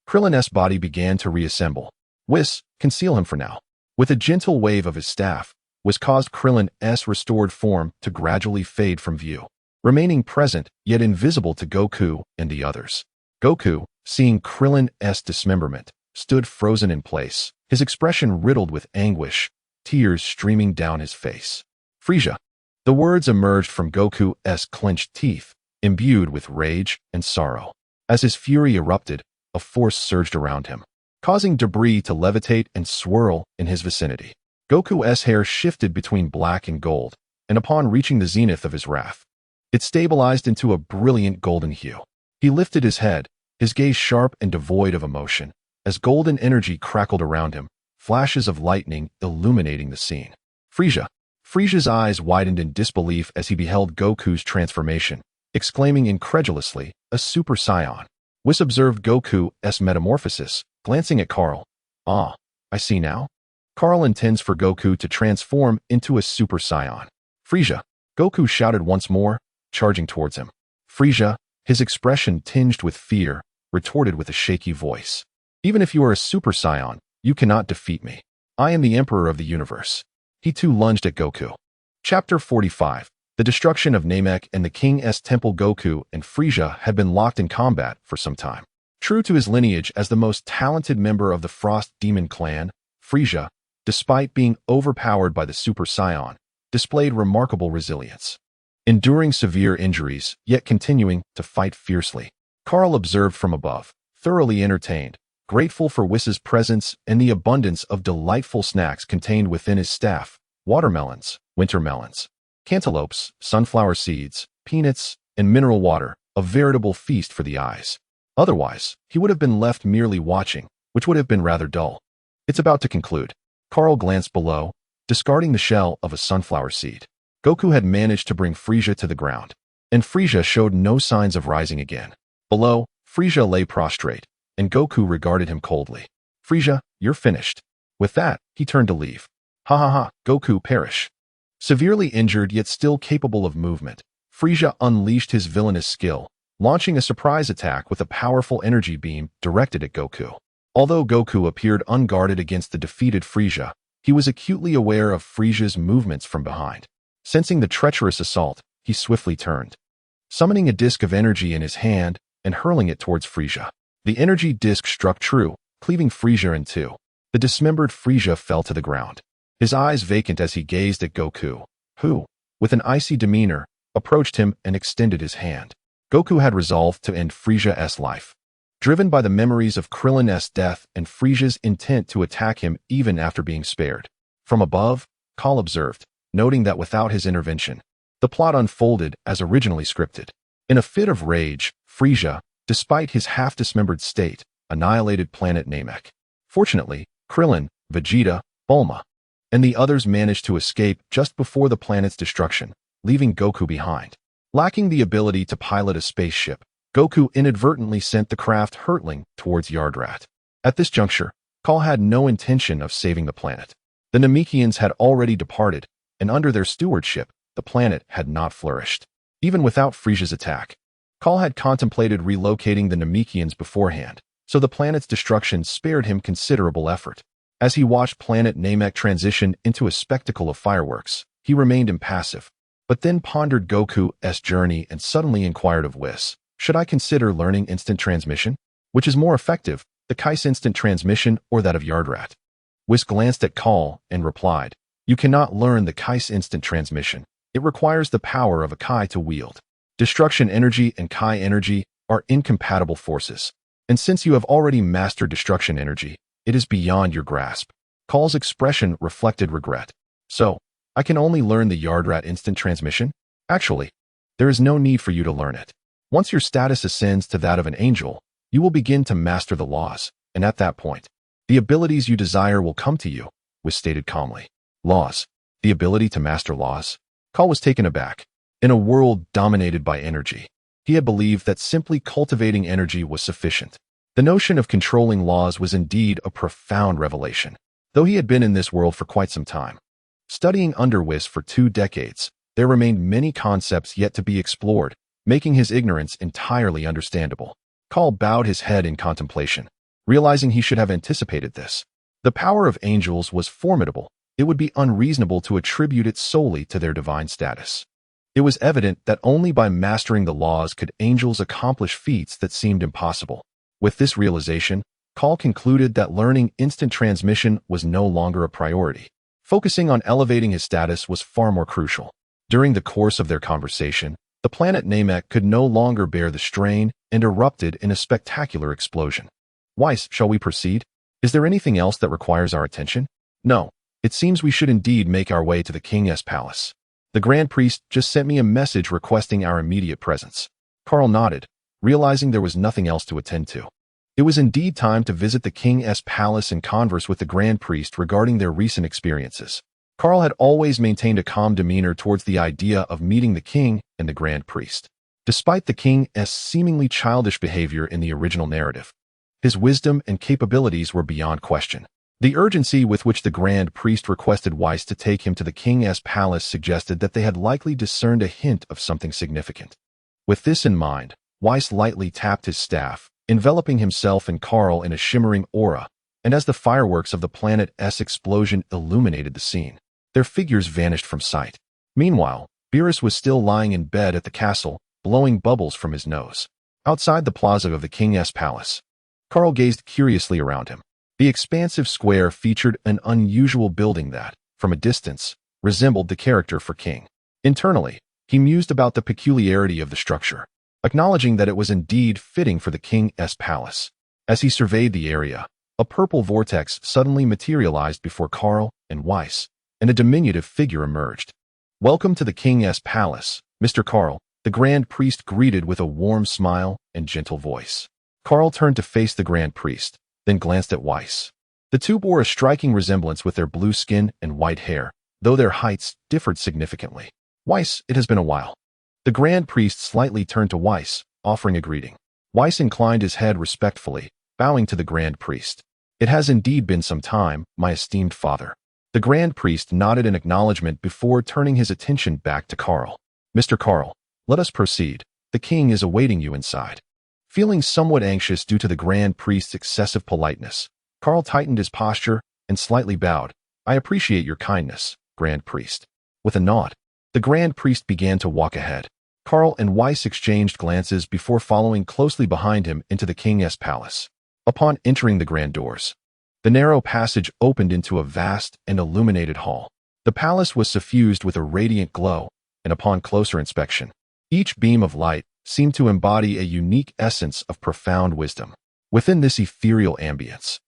Krillin's body began to reassemble. Whis, conceal him for now. With a gentle wave of his staff, Whis caused Krillin's restored form to gradually fade from view, remaining present yet invisible to Goku and the others. Goku, seeing Krillin's dismemberment, stood frozen in place, his expression riddled with anguish, tears streaming down his face. Frieza. The words emerged from Goku's clenched teeth, imbued with rage and sorrow. As his fury erupted, a force surged around him, causing debris to levitate and swirl in his vicinity. Goku's hair shifted between black and gold, and upon reaching the zenith of his wrath, it stabilized into a brilliant golden hue. He lifted his head, his gaze sharp and devoid of emotion, as golden energy crackled around him, flashes of lightning illuminating the scene. Frieza's eyes widened in disbelief as he beheld Goku's transformation, exclaiming incredulously, "A Super Saiyan." Whis observed Goku's metamorphosis, glancing at Kaal. "Ah, I see now. Kaal intends for Goku to transform into a Super Saiyan." "Frieza!" Goku shouted once more, charging towards him. Frieza, his expression tinged with fear, retorted with a shaky voice. "Even if you are a Super Saiyan, you cannot defeat me. I am the Emperor of the Universe." He too lunged at Goku. Chapter 45. The destruction of Namek and the King's Temple. Goku and Frieza had been locked in combat for some time. True to his lineage as the most talented member of the Frost Demon clan, Frieza, despite being overpowered by the Super Saiyan, displayed remarkable resilience, enduring severe injuries, yet continuing to fight fiercely. Kaal observed from above, thoroughly entertained, grateful for Whis' presence and the abundance of delightful snacks contained within his staff: watermelons, winter melons, cantaloupes, sunflower seeds, peanuts, and mineral water, a veritable feast for the eyes. Otherwise, he would have been left merely watching, which would have been rather dull. "It's about to conclude." Kaal glanced below, discarding the shell of a sunflower seed. Goku had managed to bring Frieza to the ground, and Frieza showed no signs of rising again. Below, Frieza lay prostrate, and Goku regarded him coldly. "Frieza, you're finished." With that, he turned to leave. "Ha ha ha, Goku perish." Severely injured yet still capable of movement, Frieza unleashed his villainous skill, launching a surprise attack with a powerful energy beam directed at Goku. Although Goku appeared unguarded against the defeated Frieza, he was acutely aware of Frieza's movements from behind. Sensing the treacherous assault, he swiftly turned, summoning a disc of energy in his hand and hurling it towards Frieza. The energy disc struck true, cleaving Frieza in two. The dismembered Frieza fell to the ground, his eyes vacant as he gazed at Goku, who, with an icy demeanor, approached him and extended his hand. Goku had resolved to end Frieza's life, driven by the memories of Krillin's death and Frieza's intent to attack him even after being spared. From above, Kaal observed, noting that without his intervention, the plot unfolded as originally scripted. In a fit of rage, Frieza, despite his half-dismembered state, annihilated planet Namek. Fortunately, Krillin, Vegeta, Bulma, and the others managed to escape just before the planet's destruction, leaving Goku behind. Lacking the ability to pilot a spaceship, Goku inadvertently sent the craft hurtling towards Yardrat. At this juncture, Kaal had no intention of saving the planet. The Namekians had already departed, and under their stewardship, the planet had not flourished. Even without Frieza's attack, Kaal had contemplated relocating the Namekians beforehand, so the planet's destruction spared him considerable effort. As he watched planet Namek transition into a spectacle of fireworks, he remained impassive, but then pondered Goku's journey and suddenly inquired of Whis, "Should I consider learning instant transmission? Which is more effective, the Kai's instant transmission or that of Yardrat?" Whis glanced at Kaal and replied, "You cannot learn the Kai's instant transmission. It requires the power of a Kai to wield. Destruction energy and Kai energy are incompatible forces, and since you have already mastered destruction energy, it is beyond your grasp." Kaal's expression reflected regret. "So, I can only learn the Yardrat instant transmission? Actually, there is no need for you to learn it. Once your status ascends to that of an angel, you will begin to master the laws, and at that point, the abilities you desire will come to you," was stated calmly. Laws. The ability to master laws? Kaal was taken aback. In a world dominated by energy, he had believed that simply cultivating energy was sufficient. The notion of controlling laws was indeed a profound revelation, though he had been in this world for quite some time. Studying under Whis for 2 decades, there remained many concepts yet to be explored, making his ignorance entirely understandable. Kaal bowed his head in contemplation, realizing he should have anticipated this. The power of angels was formidable. It would be unreasonable to attribute it solely to their divine status. It was evident that only by mastering the laws could angels accomplish feats that seemed impossible. With this realization, Kaal concluded that learning instant transmission was no longer a priority. Focusing on elevating his status was far more crucial. During the course of their conversation, the planet Namek could no longer bear the strain and erupted in a spectacular explosion. Whis, shall we proceed? Is there anything else that requires our attention? No. It seems we should indeed make our way to the King's palace. The Grand Priest just sent me a message requesting our immediate presence. Kaal nodded, realizing there was nothing else to attend to. It was indeed time to visit the King's palace and converse with the Grand Priest regarding their recent experiences. Kaal had always maintained a calm demeanor towards the idea of meeting the King and the Grand Priest. Despite the King's seemingly childish behavior in the original narrative, his wisdom and capabilities were beyond question. The urgency with which the Grand Priest requested Whis to take him to the King's palace suggested that they had likely discerned a hint of something significant. With this in mind, Whis lightly tapped his staff, enveloping himself and Kaal in a shimmering aura, and as the fireworks of the planet's explosion illuminated the scene, their figures vanished from sight. Meanwhile, Beerus was still lying in bed at the castle, blowing bubbles from his nose. Outside the plaza of the King's palace, Kaal gazed curiously around him. The expansive square featured an unusual building that, from a distance, resembled the character for King. Internally, he mused about the peculiarity of the structure, acknowledging that it was indeed fitting for the King's palace. As he surveyed the area, a purple vortex suddenly materialized before Kaal and Whis, and a diminutive figure emerged. "Welcome to the King's palace, Mr. Kaal," the Grand Priest greeted with a warm smile and gentle voice. Kaal turned to face the Grand Priest, then glanced at Whis. The two bore a striking resemblance with their blue skin and white hair, though their heights differed significantly. "Whis, it has been a while." The Grand Priest slightly turned to Whis, offering a greeting. Whis inclined his head respectfully, bowing to the Grand Priest. "It has indeed been some time, my esteemed father." The Grand Priest nodded in acknowledgement before turning his attention back to Kaal. "Mr. Kaal, let us proceed. The King is awaiting you inside." Feeling somewhat anxious due to the Grand Priest's excessive politeness, Kaal tightened his posture and slightly bowed. "I appreciate your kindness, Grand Priest." With a nod, the Grand Priest began to walk ahead. Kaal and Whis exchanged glances before following closely behind him into the King's palace. Upon entering the grand doors, the narrow passage opened into a vast and illuminated hall. The palace was suffused with a radiant glow, and upon closer inspection, each beam of light seemed to embody a unique essence of profound wisdom. Within this ethereal ambience,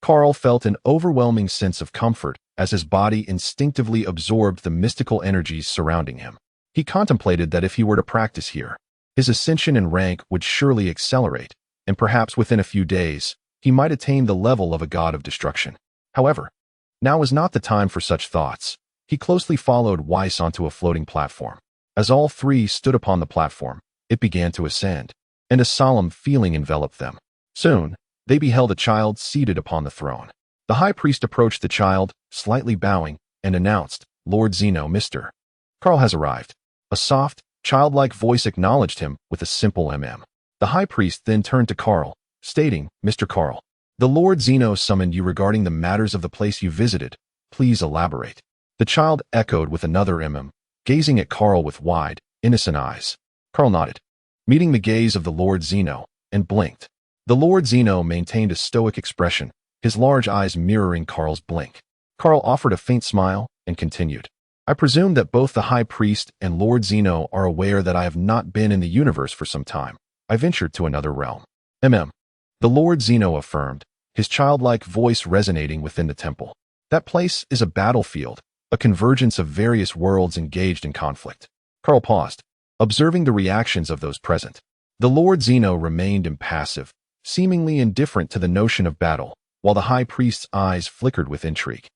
Kaal felt an overwhelming sense of comfort as his body instinctively absorbed the mystical energies surrounding him. He contemplated that if he were to practice here, his ascension in rank would surely accelerate, and perhaps within a few days, he might attain the level of a god of destruction. However, now was not the time for such thoughts. He closely followed Whis onto a floating platform. As all three stood upon the platform, it began to ascend, and a solemn feeling enveloped them. Soon, they beheld a child seated upon the throne. The High Priest approached the child, slightly bowing, and announced, "Lord Zeno, Mr. Kaal has arrived." A soft, childlike voice acknowledged him with a simple mm. The High Priest then turned to Kaal, stating, "Mr. Kaal, the Lord Zeno summoned you regarding the matters of the place you visited. Please elaborate." The child echoed with another mm, gazing at Kaal with wide, innocent eyes. Kaal nodded, meeting the gaze of the Lord Zeno, and blinked. The Lord Zeno maintained a stoic expression, his large eyes mirroring Kaal's blink. Kaal offered a faint smile and continued, "I presume that both the High Priest and Lord Zeno are aware that I have not been in the universe for some time. I ventured to another realm." The Lord Zeno affirmed, his childlike voice resonating within the temple. "That place is a battlefield, a convergence of various worlds engaged in conflict." Kaal paused, observing the reactions of those present. The Lord Zeno remained impassive, seemingly indifferent to the notion of battle, while the High Priest's eyes flickered with intrigue.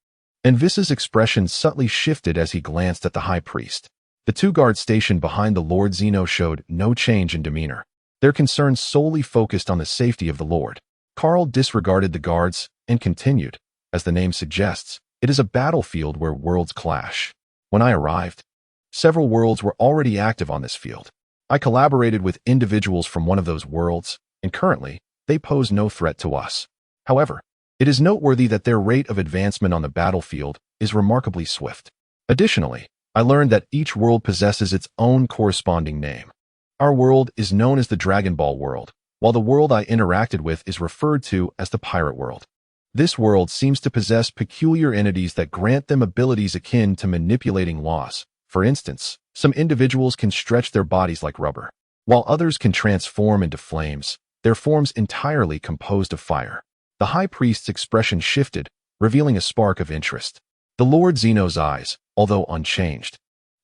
And Vis's expression subtly shifted as he glanced at the High Priest. The two guards stationed behind the Lord Zeno showed no change in demeanor, their concerns solely focused on the safety of the Lord. Kaal disregarded the guards and continued, "As the name suggests, it is a battlefield where worlds clash. When I arrived, several worlds were already active on this field. I collaborated with individuals from one of those worlds, and currently, they pose no threat to us. However, it is noteworthy that their rate of advancement on the battlefield is remarkably swift. Additionally, I learned that each world possesses its own corresponding name. Our world is known as the Dragon Ball world, while the world I interacted with is referred to as the pirate world. This world seems to possess peculiar entities that grant them abilities akin to manipulating laws. For instance, some individuals can stretch their bodies like rubber, while others can transform into flames, their forms entirely composed of fire. The high priest's expression shifted, revealing a spark of interest. The Lord Zeno's eyes, although unchanged,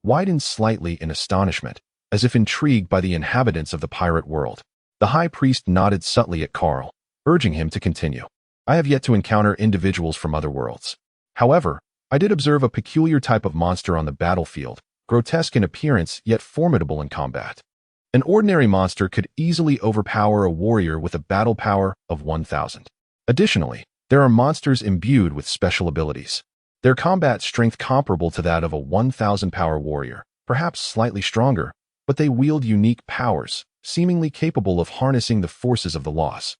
widened slightly in astonishment, as if intrigued by the inhabitants of the pirate world. The high priest nodded subtly at Kaal, urging him to continue. I have yet to encounter individuals from other worlds. However, I did observe a peculiar type of monster on the battlefield, grotesque in appearance yet formidable in combat. An ordinary monster could easily overpower a warrior with a battle power of 1,000. Additionally, there are monsters imbued with special abilities. Their combat strength comparable to that of a 1,000 power warrior, perhaps slightly stronger, but they wield unique powers, seemingly capable of harnessing the forces of the laws.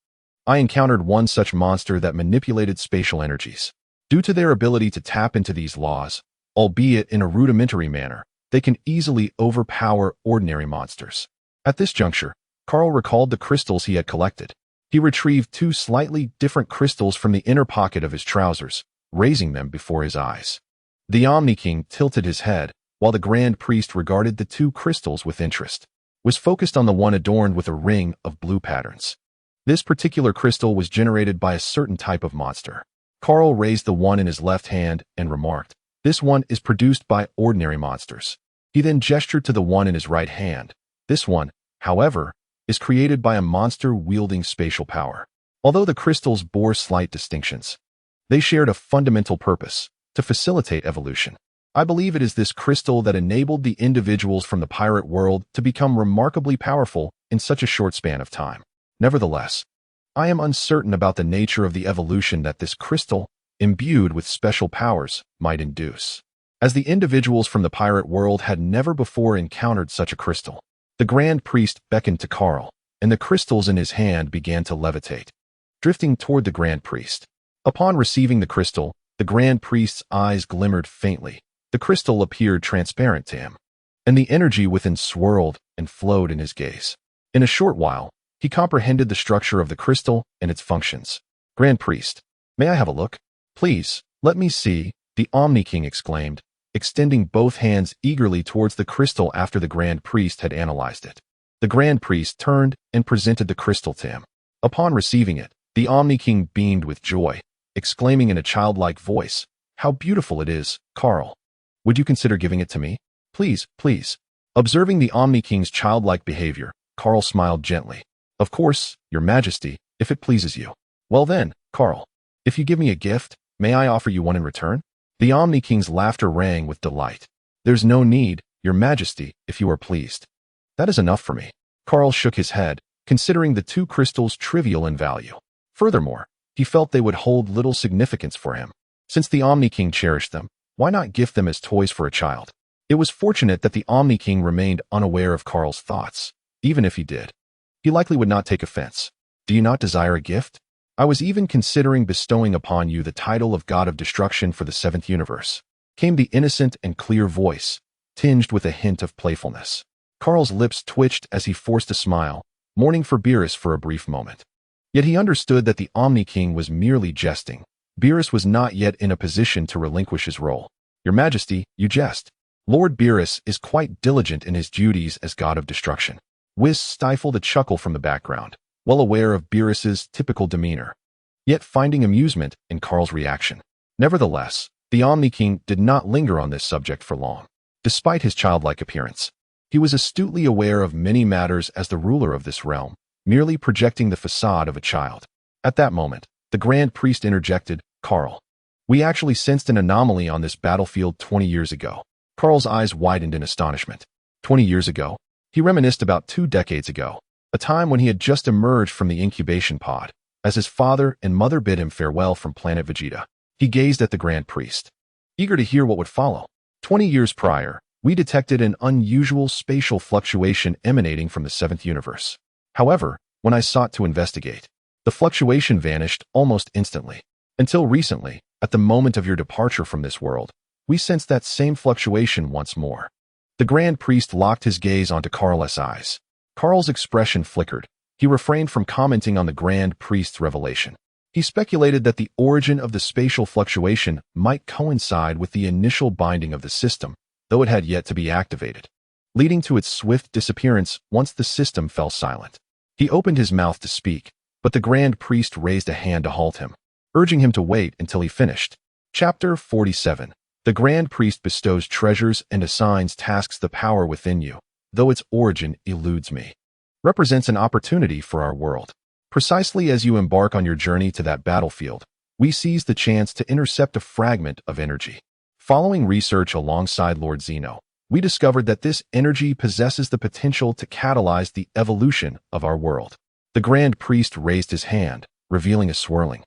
I encountered one such monster that manipulated spatial energies. Due to their ability to tap into these laws, albeit in a rudimentary manner, they can easily overpower ordinary monsters. At this juncture, Kaal recalled the crystals he had collected. He retrieved 2 slightly different crystals from the inner pocket of his trousers, raising them before his eyes. The Omni King tilted his head, while the Grand Priest regarded the 2 crystals with interest. Was focused on the one adorned with a ring of blue patterns. This particular crystal was generated by a certain type of monster. Kaal raised the one in his left hand and remarked, "This one is produced by ordinary monsters." He then gestured to the one in his right hand. This one, however, is created by a monster wielding spatial power. Although the crystals bore slight distinctions, they shared a fundamental purpose: to facilitate evolution. I believe it is this crystal that enabled the individuals from the pirate world to become remarkably powerful in such a short span of time. Nevertheless, I am uncertain about the nature of the evolution that this crystal, imbued with special powers, might induce. As the individuals from the pirate world had never before encountered such a crystal, the Grand Priest beckoned to Kaal, and the crystals in his hand began to levitate, drifting toward the Grand Priest. Upon receiving the crystal, the Grand Priest's eyes glimmered faintly. The crystal appeared transparent to him, and the energy within swirled and flowed in his gaze. In a short while, he comprehended the structure of the crystal and its functions. Grand Priest, may I have a look? Please, let me see, the Omni King exclaimed, extending both hands eagerly towards the crystal after the Grand Priest had analyzed it. The Grand Priest turned and presented the crystal to him. Upon receiving it, the Omni King beamed with joy, exclaiming in a childlike voice, "How beautiful it is, Kaal. Would you consider giving it to me? Please, please." Observing the Omni King's childlike behavior, Kaal smiled gently. "Of course, Your Majesty, if it pleases you." "Well then, Kaal, if you give me a gift, may I offer you one in return?" The Omni King's laughter rang with delight. "There's no need, Your Majesty, if you are pleased. That is enough for me." Kaal shook his head, considering the 2 crystals trivial in value. Furthermore, he felt they would hold little significance for him. Since the Omni King cherished them, why not gift them as toys for a child? It was fortunate that the Omni King remained unaware of Kaal's thoughts. Even if he did, he likely would not take offense. "Do you not desire a gift? I was even considering bestowing upon you the title of God of Destruction for the 7th universe," came the innocent and clear voice, tinged with a hint of playfulness. Kaal's lips twitched as he forced a smile, mourning for Beerus for a brief moment. Yet he understood that the Omni King was merely jesting. Beerus was not yet in a position to relinquish his role. "Your Majesty, you jest. Lord Beerus is quite diligent in his duties as God of Destruction." Whis stifled a chuckle from the background, well aware of Beerus's typical demeanor, yet finding amusement in Kaal's reaction. Nevertheless, the Omni King did not linger on this subject for long. Despite his childlike appearance, he was astutely aware of many matters as the ruler of this realm, merely projecting the facade of a child. At that moment, the Grand Priest interjected, "Kaal, we actually sensed an anomaly on this battlefield 20 years ago." Kaal's eyes widened in astonishment. 20 years ago? He reminisced about 2 decades ago, a time when he had just emerged from the incubation pod, as his father and mother bid him farewell from planet Vegeta. He gazed at the Grand Priest, eager to hear what would follow. 20 years prior, we detected an unusual spatial fluctuation emanating from the 7th universe. However, when I sought to investigate, the fluctuation vanished almost instantly. Until recently, at the moment of your departure from this world, we sensed that same fluctuation once more. The Grand Priest locked his gaze onto Kaal's eyes. Kaal's expression flickered. he refrained from commenting on the Grand Priest's revelation. He speculated that the origin of the spatial fluctuation might coincide with the initial binding of the system, though it had yet to be activated, leading to its swift disappearance once the system fell silent. He opened his mouth to speak, but the Grand Priest raised a hand to halt him, urging him to wait until he finished. Chapter 47. The Grand Priest bestows treasures and assigns tasks. The power within you, though its origin eludes me, represents an opportunity for our world. Precisely as you embark on your journey to that battlefield, we seize the chance to intercept a fragment of energy. Following research alongside Lord Zeno, we discovered that this energy possesses the potential to catalyze the evolution of our world. The Grand Priest raised his hand, revealing a swirling,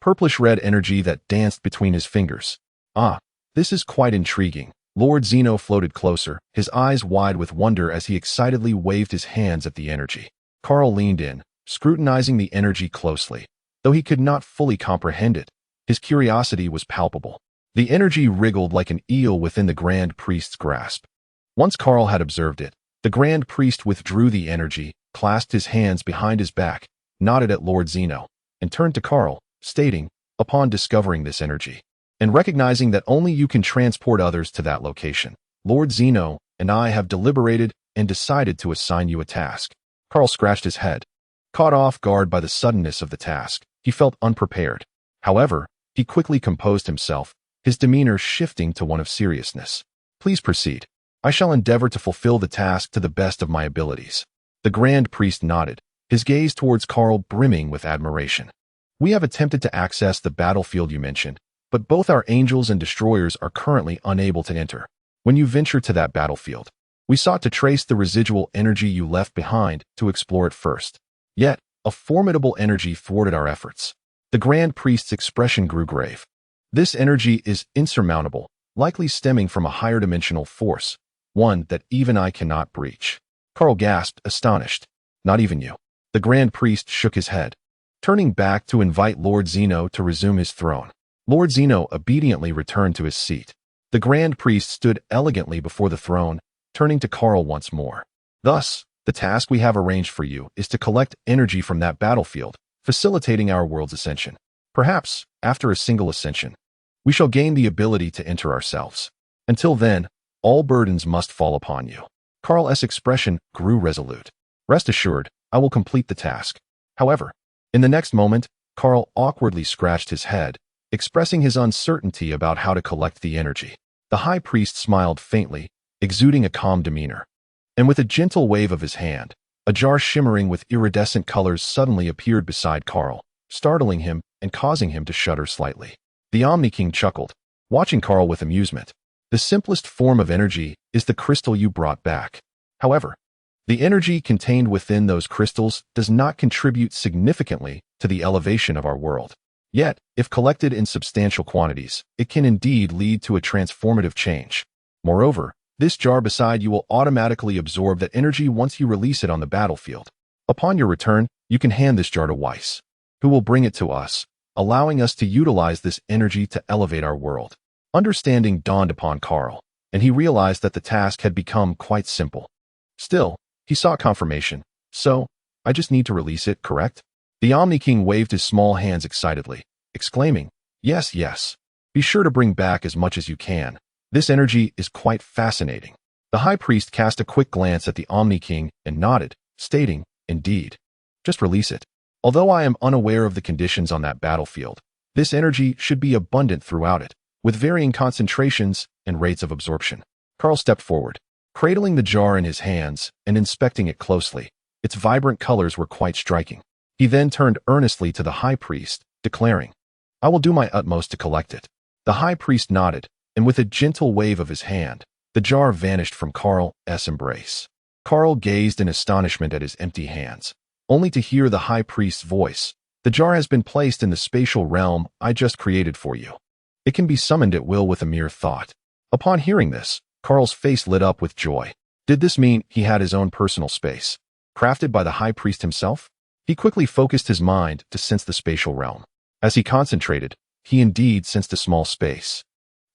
purplish-red energy that danced between his fingers. Ah, this is quite intriguing. Lord Zeno floated closer, his eyes wide with wonder as he excitedly waved his hands at the energy. Kaal leaned in, scrutinizing the energy closely. Though he could not fully comprehend it, his curiosity was palpable. The energy wriggled like an eel within the Grand Priest's grasp. Once Kaal had observed it, the Grand Priest withdrew the energy, clasped his hands behind his back, nodded at Lord Zeno, and turned to Kaal, stating, upon discovering this energy, and recognizing that only you can transport others to that location, Lord Zeno and I have deliberated and decided to assign you a task. Kaal scratched his head. Caught off guard by the suddenness of the task, he felt unprepared. However, he quickly composed himself, his demeanor shifting to one of seriousness. Please proceed. I shall endeavor to fulfill the task to the best of my abilities. The Grand Priest nodded, his gaze towards Kaal brimming with admiration. We have attempted to access the battlefield you mentioned, but both our angels and destroyers are currently unable to enter. When you venture to that battlefield, we sought to trace the residual energy you left behind to explore it first. Yet, a formidable energy thwarted our efforts. The Grand Priest's expression grew grave. This energy is insurmountable, likely stemming from a higher dimensional force, one that even I cannot breach. Kaal gasped, astonished. Not even you. The Grand Priest shook his head, turning back to invite Lord Zeno to resume his throne. Lord Zeno obediently returned to his seat. The Grand Priest stood elegantly before the throne, turning to Kaal once more. Thus, the task we have arranged for you is to collect energy from that battlefield, facilitating our world's ascension. Perhaps, after a single ascension, we shall gain the ability to enter ourselves. Until then, all burdens must fall upon you. Kaal's expression grew resolute. Rest assured, I will complete the task. However, in the next moment, Kaal awkwardly scratched his head, expressing his uncertainty about how to collect the energy. The High Priest smiled faintly, exuding a calm demeanor. And with a gentle wave of his hand, a jar shimmering with iridescent colors suddenly appeared beside Kaal, startling him and causing him to shudder slightly. The Omni King chuckled, watching Kaal with amusement. The simplest form of energy is the crystal you brought back. However, the energy contained within those crystals does not contribute significantly to the elevation of our world. Yet, if collected in substantial quantities, it can indeed lead to a transformative change. Moreover, this jar beside you will automatically absorb that energy once you release it on the battlefield. Upon your return, you can hand this jar to Whis, who will bring it to us, allowing us to utilize this energy to elevate our world. Understanding dawned upon Kaal, and he realized that the task had become quite simple. Still, he sought confirmation. So, I just need to release it, correct? The Omni King waved his small hands excitedly, exclaiming, Yes, yes. Be sure to bring back as much as you can. This energy is quite fascinating. The High Priest cast a quick glance at the Omni King and nodded, stating, Indeed. Just release it. Although I am unaware of the conditions on that battlefield, this energy should be abundant throughout it, with varying concentrations and rates of absorption. Kaal stepped forward, cradling the jar in his hands and inspecting it closely. Its vibrant colors were quite striking. He then turned earnestly to the High Priest, declaring, I will do my utmost to collect it. The High Priest nodded, and with a gentle wave of his hand, the jar vanished from Kaal's embrace. Kaal gazed in astonishment at his empty hands, only to hear the High Priest's voice. The jar has been placed in the spatial realm I just created for you. It can be summoned at will with a mere thought. Upon hearing this, Kaal's face lit up with joy. Did this mean he had his own personal space, crafted by the High Priest himself? He quickly focused his mind to sense the spatial realm. As he concentrated, he indeed sensed a small space.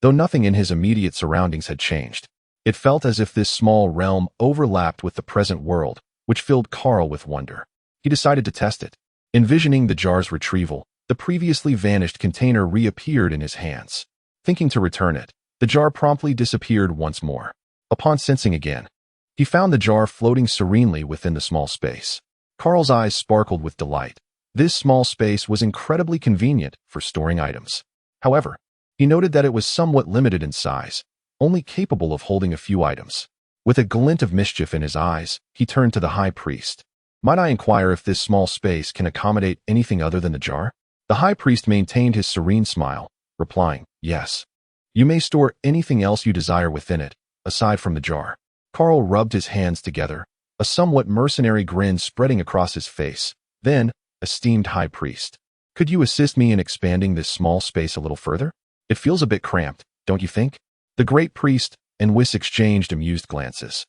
Though nothing in his immediate surroundings had changed, it felt as if this small realm overlapped with the present world, which filled Kaal with wonder. he decided to test it. Envisioning the jar's retrieval, the previously vanished container reappeared in his hands. Thinking to return it, the jar promptly disappeared once more. Upon sensing again, he found the jar floating serenely within the small space. Kahl's eyes sparkled with delight. This small space was incredibly convenient for storing items. However, he noted that it was somewhat limited in size, only capable of holding a few items. With a glint of mischief in his eyes, he turned to the high priest. Might I inquire if this small space can accommodate anything other than the jar? The high priest maintained his serene smile, replying, yes. You may store anything else you desire within it, aside from the jar. Kahl rubbed his hands together, a somewhat mercenary grin spreading across his face. Then, esteemed high priest, could you assist me in expanding this small space a little further? It feels a bit cramped, don't you think? The great priest and Whis exchanged amused glances,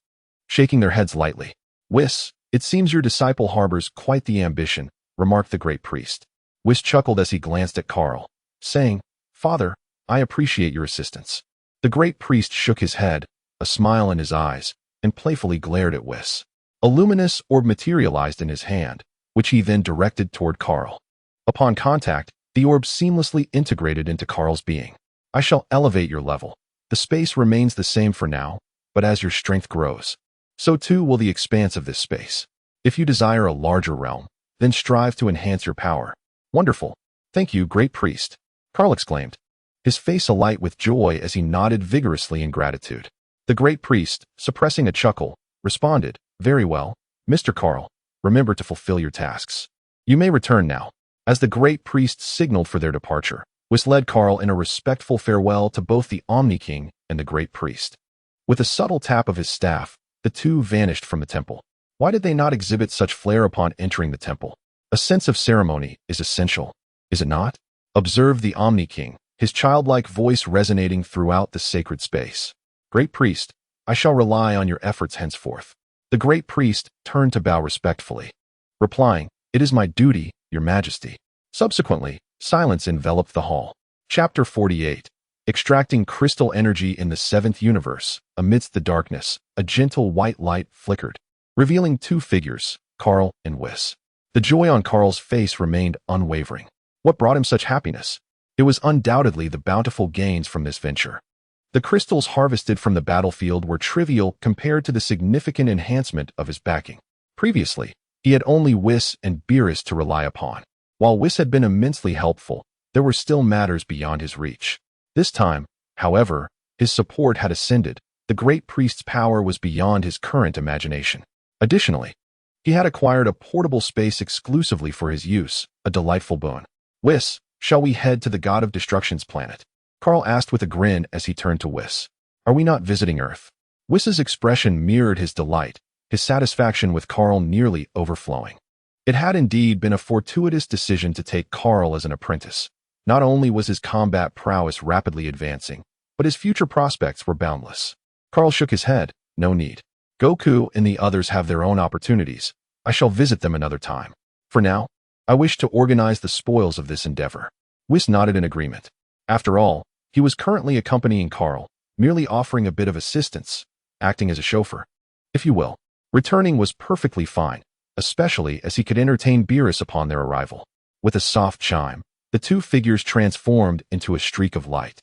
shaking their heads lightly. Whis, it seems your disciple harbors quite the ambition, remarked the great priest. Whis chuckled as he glanced at Kahl, saying, Father, I appreciate your assistance. The great priest shook his head, a smile in his eyes, and playfully glared at Whis. A luminous orb materialized in his hand, which he then directed toward Kahl. Upon contact, the orb seamlessly integrated into Kahl's being. I shall elevate your level. The space remains the same for now, but as your strength grows, so too will the expanse of this space. If you desire a larger realm, then strive to enhance your power. Wonderful. Thank you, great priest, Kahl exclaimed, his face alight with joy as he nodded vigorously in gratitude. The great priest, suppressing a chuckle, responded, Very well, Mr. Kahl, remember to fulfill your tasks. You may return now. As the great priest signaled for their departure, Whis led Kahl in a respectful farewell to both the Omni King and the great priest. With a subtle tap of his staff, the two vanished from the temple. Why did they not exhibit such flair upon entering the temple? A sense of ceremony is essential, is it not? Observed the Omni King, his childlike voice resonating throughout the sacred space. Great priest, I shall rely on your efforts henceforth. The great priest turned to bow respectfully, replying, It is my duty, your majesty. Subsequently, silence enveloped the hall. Chapter 48. Extracting crystal energy in the seventh universe. Amidst the darkness, a gentle white light flickered, revealing two figures, Kahl and Whis. The joy on Kahl's face remained unwavering. What brought him such happiness? It was undoubtedly the bountiful gains from this venture. The crystals harvested from the battlefield were trivial compared to the significant enhancement of his backing. Previously, he had only Whis and Beerus to rely upon. While Whis had been immensely helpful, there were still matters beyond his reach. This time, however, his support had ascended. The great priest's power was beyond his current imagination. Additionally, he had acquired a portable space exclusively for his use, a delightful boon. Whis, shall we head to the God of Destruction's planet? Kahl asked with a grin as he turned to Whis. Are we not visiting Earth? Whis's expression mirrored his delight, his satisfaction with Kahl nearly overflowing. It had indeed been a fortuitous decision to take Kahl as an apprentice. Not only was his combat prowess rapidly advancing, but his future prospects were boundless. Kahl shook his head. No need. Goku and the others have their own opportunities. I shall visit them another time. For now, I wish to organize the spoils of this endeavor. Whis nodded in agreement. After all, he was currently accompanying Kahl, merely offering a bit of assistance, acting as a chauffeur, if you will. Returning was perfectly fine, especially as he could entertain Beerus upon their arrival. With a soft chime, the two figures transformed into a streak of light.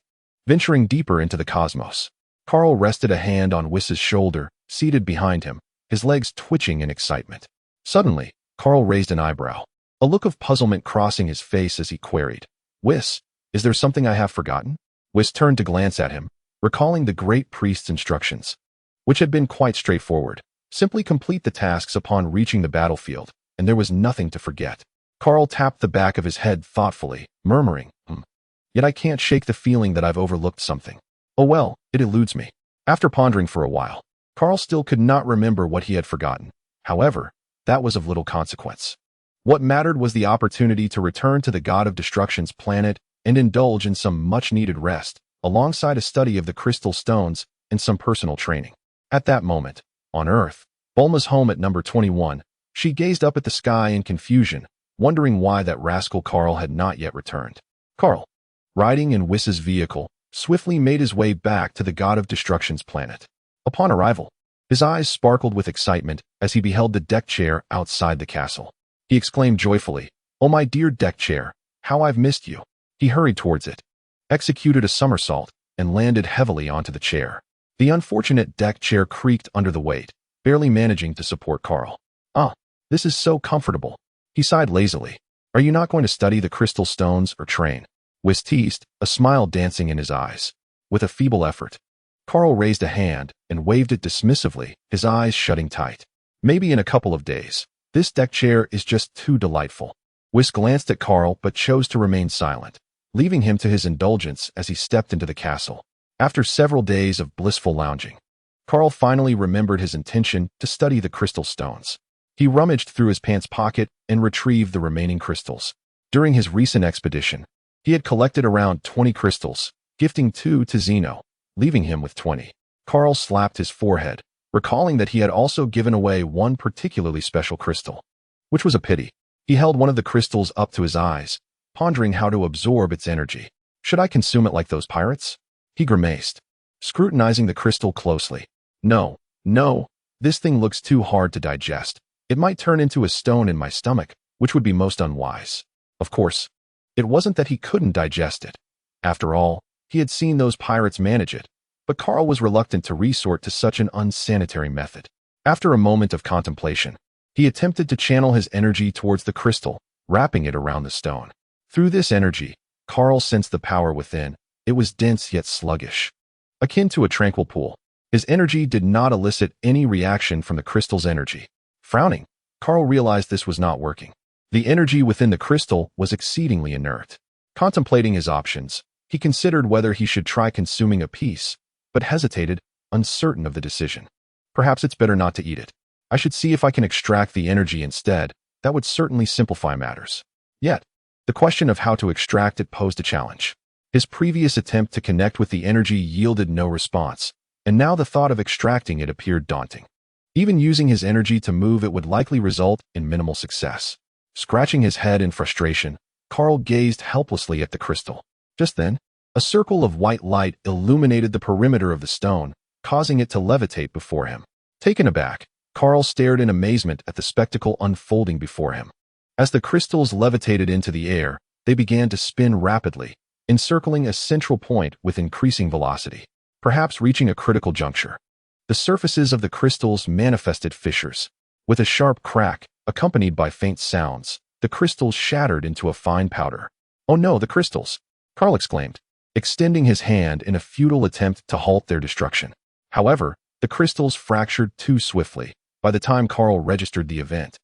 Venturing deeper into the cosmos, Kahl rested a hand on Whis's shoulder, seated behind him, his legs twitching in excitement. Suddenly, Kahl raised an eyebrow, a look of puzzlement crossing his face as he queried, Whis, is there something I have forgotten? Whis turned to glance at him, recalling the great priest's instructions, which had been quite straightforward. Simply complete the tasks upon reaching the battlefield, and there was nothing to forget. Kahl tapped the back of his head thoughtfully, murmuring, Yet I can't shake the feeling that I've overlooked something. Oh well, it eludes me. After pondering for a while, Kahl still could not remember what he had forgotten. However, that was of little consequence. What mattered was the opportunity to return to the God of Destruction's planet and indulge in some much-needed rest, alongside a study of the crystal stones and some personal training. At that moment, on Earth, Bulma's home at number 21, she gazed up at the sky in confusion, wondering why that rascal Kahl had not yet returned. Kahl, riding in Whis's vehicle, swiftly made his way back to the God of Destruction's planet. Upon arrival, his eyes sparkled with excitement as he beheld the deck chair outside the castle. he exclaimed joyfully. "Oh, my dear deck chair, how I've missed you." He hurried towards it, executed a somersault, and landed heavily onto the chair. The unfortunate deck chair creaked under the weight, barely managing to support Kaal. "Ah, this is so comfortable," he sighed lazily. "Are you not going to study the crystal stones or train?" Whis teased, a smile dancing in his eyes. With a feeble effort, Kaal raised a hand and waved it dismissively, his eyes shutting tight. "Maybe in a couple of days. This deck chair is just too delightful." Whis glanced at Kaal but chose to remain silent, leaving him to his indulgence as he stepped into the castle. After several days of blissful lounging, Kaal finally remembered his intention to study the crystal stones. He rummaged through his pants pocket and retrieved the remaining crystals. During his recent expedition, he had collected around 20 crystals, gifting 2 to Zeno, leaving him with 20. Kaal slapped his forehead, recalling that he had also given away one particularly special crystal, which was a pity. He held one of the crystals up to his eyes, pondering how to absorb its energy. "Should I consume it like those pirates?" he grimaced, scrutinizing the crystal closely. No, this thing looks too hard to digest. It might turn into a stone in my stomach, which would be most unwise." Of course, it wasn't that he couldn't digest it. After all, he had seen those pirates manage it, but Kaal was reluctant to resort to such an unsanitary method. After a moment of contemplation, he attempted to channel his energy towards the crystal, wrapping it around the stone. Through this energy, Kaal sensed the power within. It was dense yet sluggish, akin to a tranquil pool. His energy did not elicit any reaction from the crystal's energy. Frowning, Kaal realized this was not working. The energy within the crystal was exceedingly inert. Contemplating his options, he considered whether he should try consuming a piece, but hesitated, uncertain of the decision. Perhaps it's better not to eat it. I should see if I can extract the energy instead. That would certainly simplify matters. Yet, the question of how to extract it posed a challenge. His previous attempt to connect with the energy yielded no response, and now the thought of extracting it appeared daunting. Even using his energy to move it would likely result in minimal success. Scratching his head in frustration, Kaal gazed helplessly at the crystal. Just then, a circle of white light illuminated the perimeter of the stone, causing it to levitate before him. Taken aback, Kaal stared in amazement at the spectacle unfolding before him. As the crystals levitated into the air, they began to spin rapidly, encircling a central point with increasing velocity, perhaps reaching a critical juncture. The surfaces of the crystals manifested fissures. With a sharp crack, accompanied by faint sounds, the crystals shattered into a fine powder. "Oh no, the crystals!" Kaal exclaimed, extending his hand in a futile attempt to halt their destruction. However, the crystals fractured too swiftly. By the time Kaal registered the event,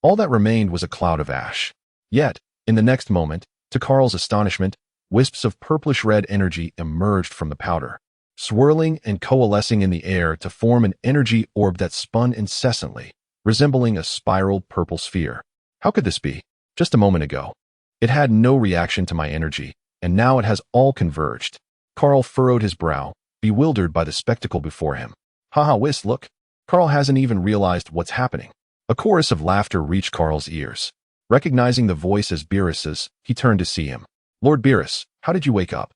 all that remained was a cloud of ash. Yet, in the next moment, to Kaal's astonishment, wisps of purplish-red energy emerged from the powder, swirling and coalescing in the air to form an energy orb that spun incessantly, resembling a spiraled purple sphere. How could this be? Just a moment ago, it had no reaction to my energy, and now it has all converged. Kaal furrowed his brow, bewildered by the spectacle before him. "Haha, Whis, look." Kaal hasn't even realized what's happening. A chorus of laughter reached Kaal's ears. Recognizing the voice as Beerus's, he turned to see him. "Lord Beerus, how did you wake up?"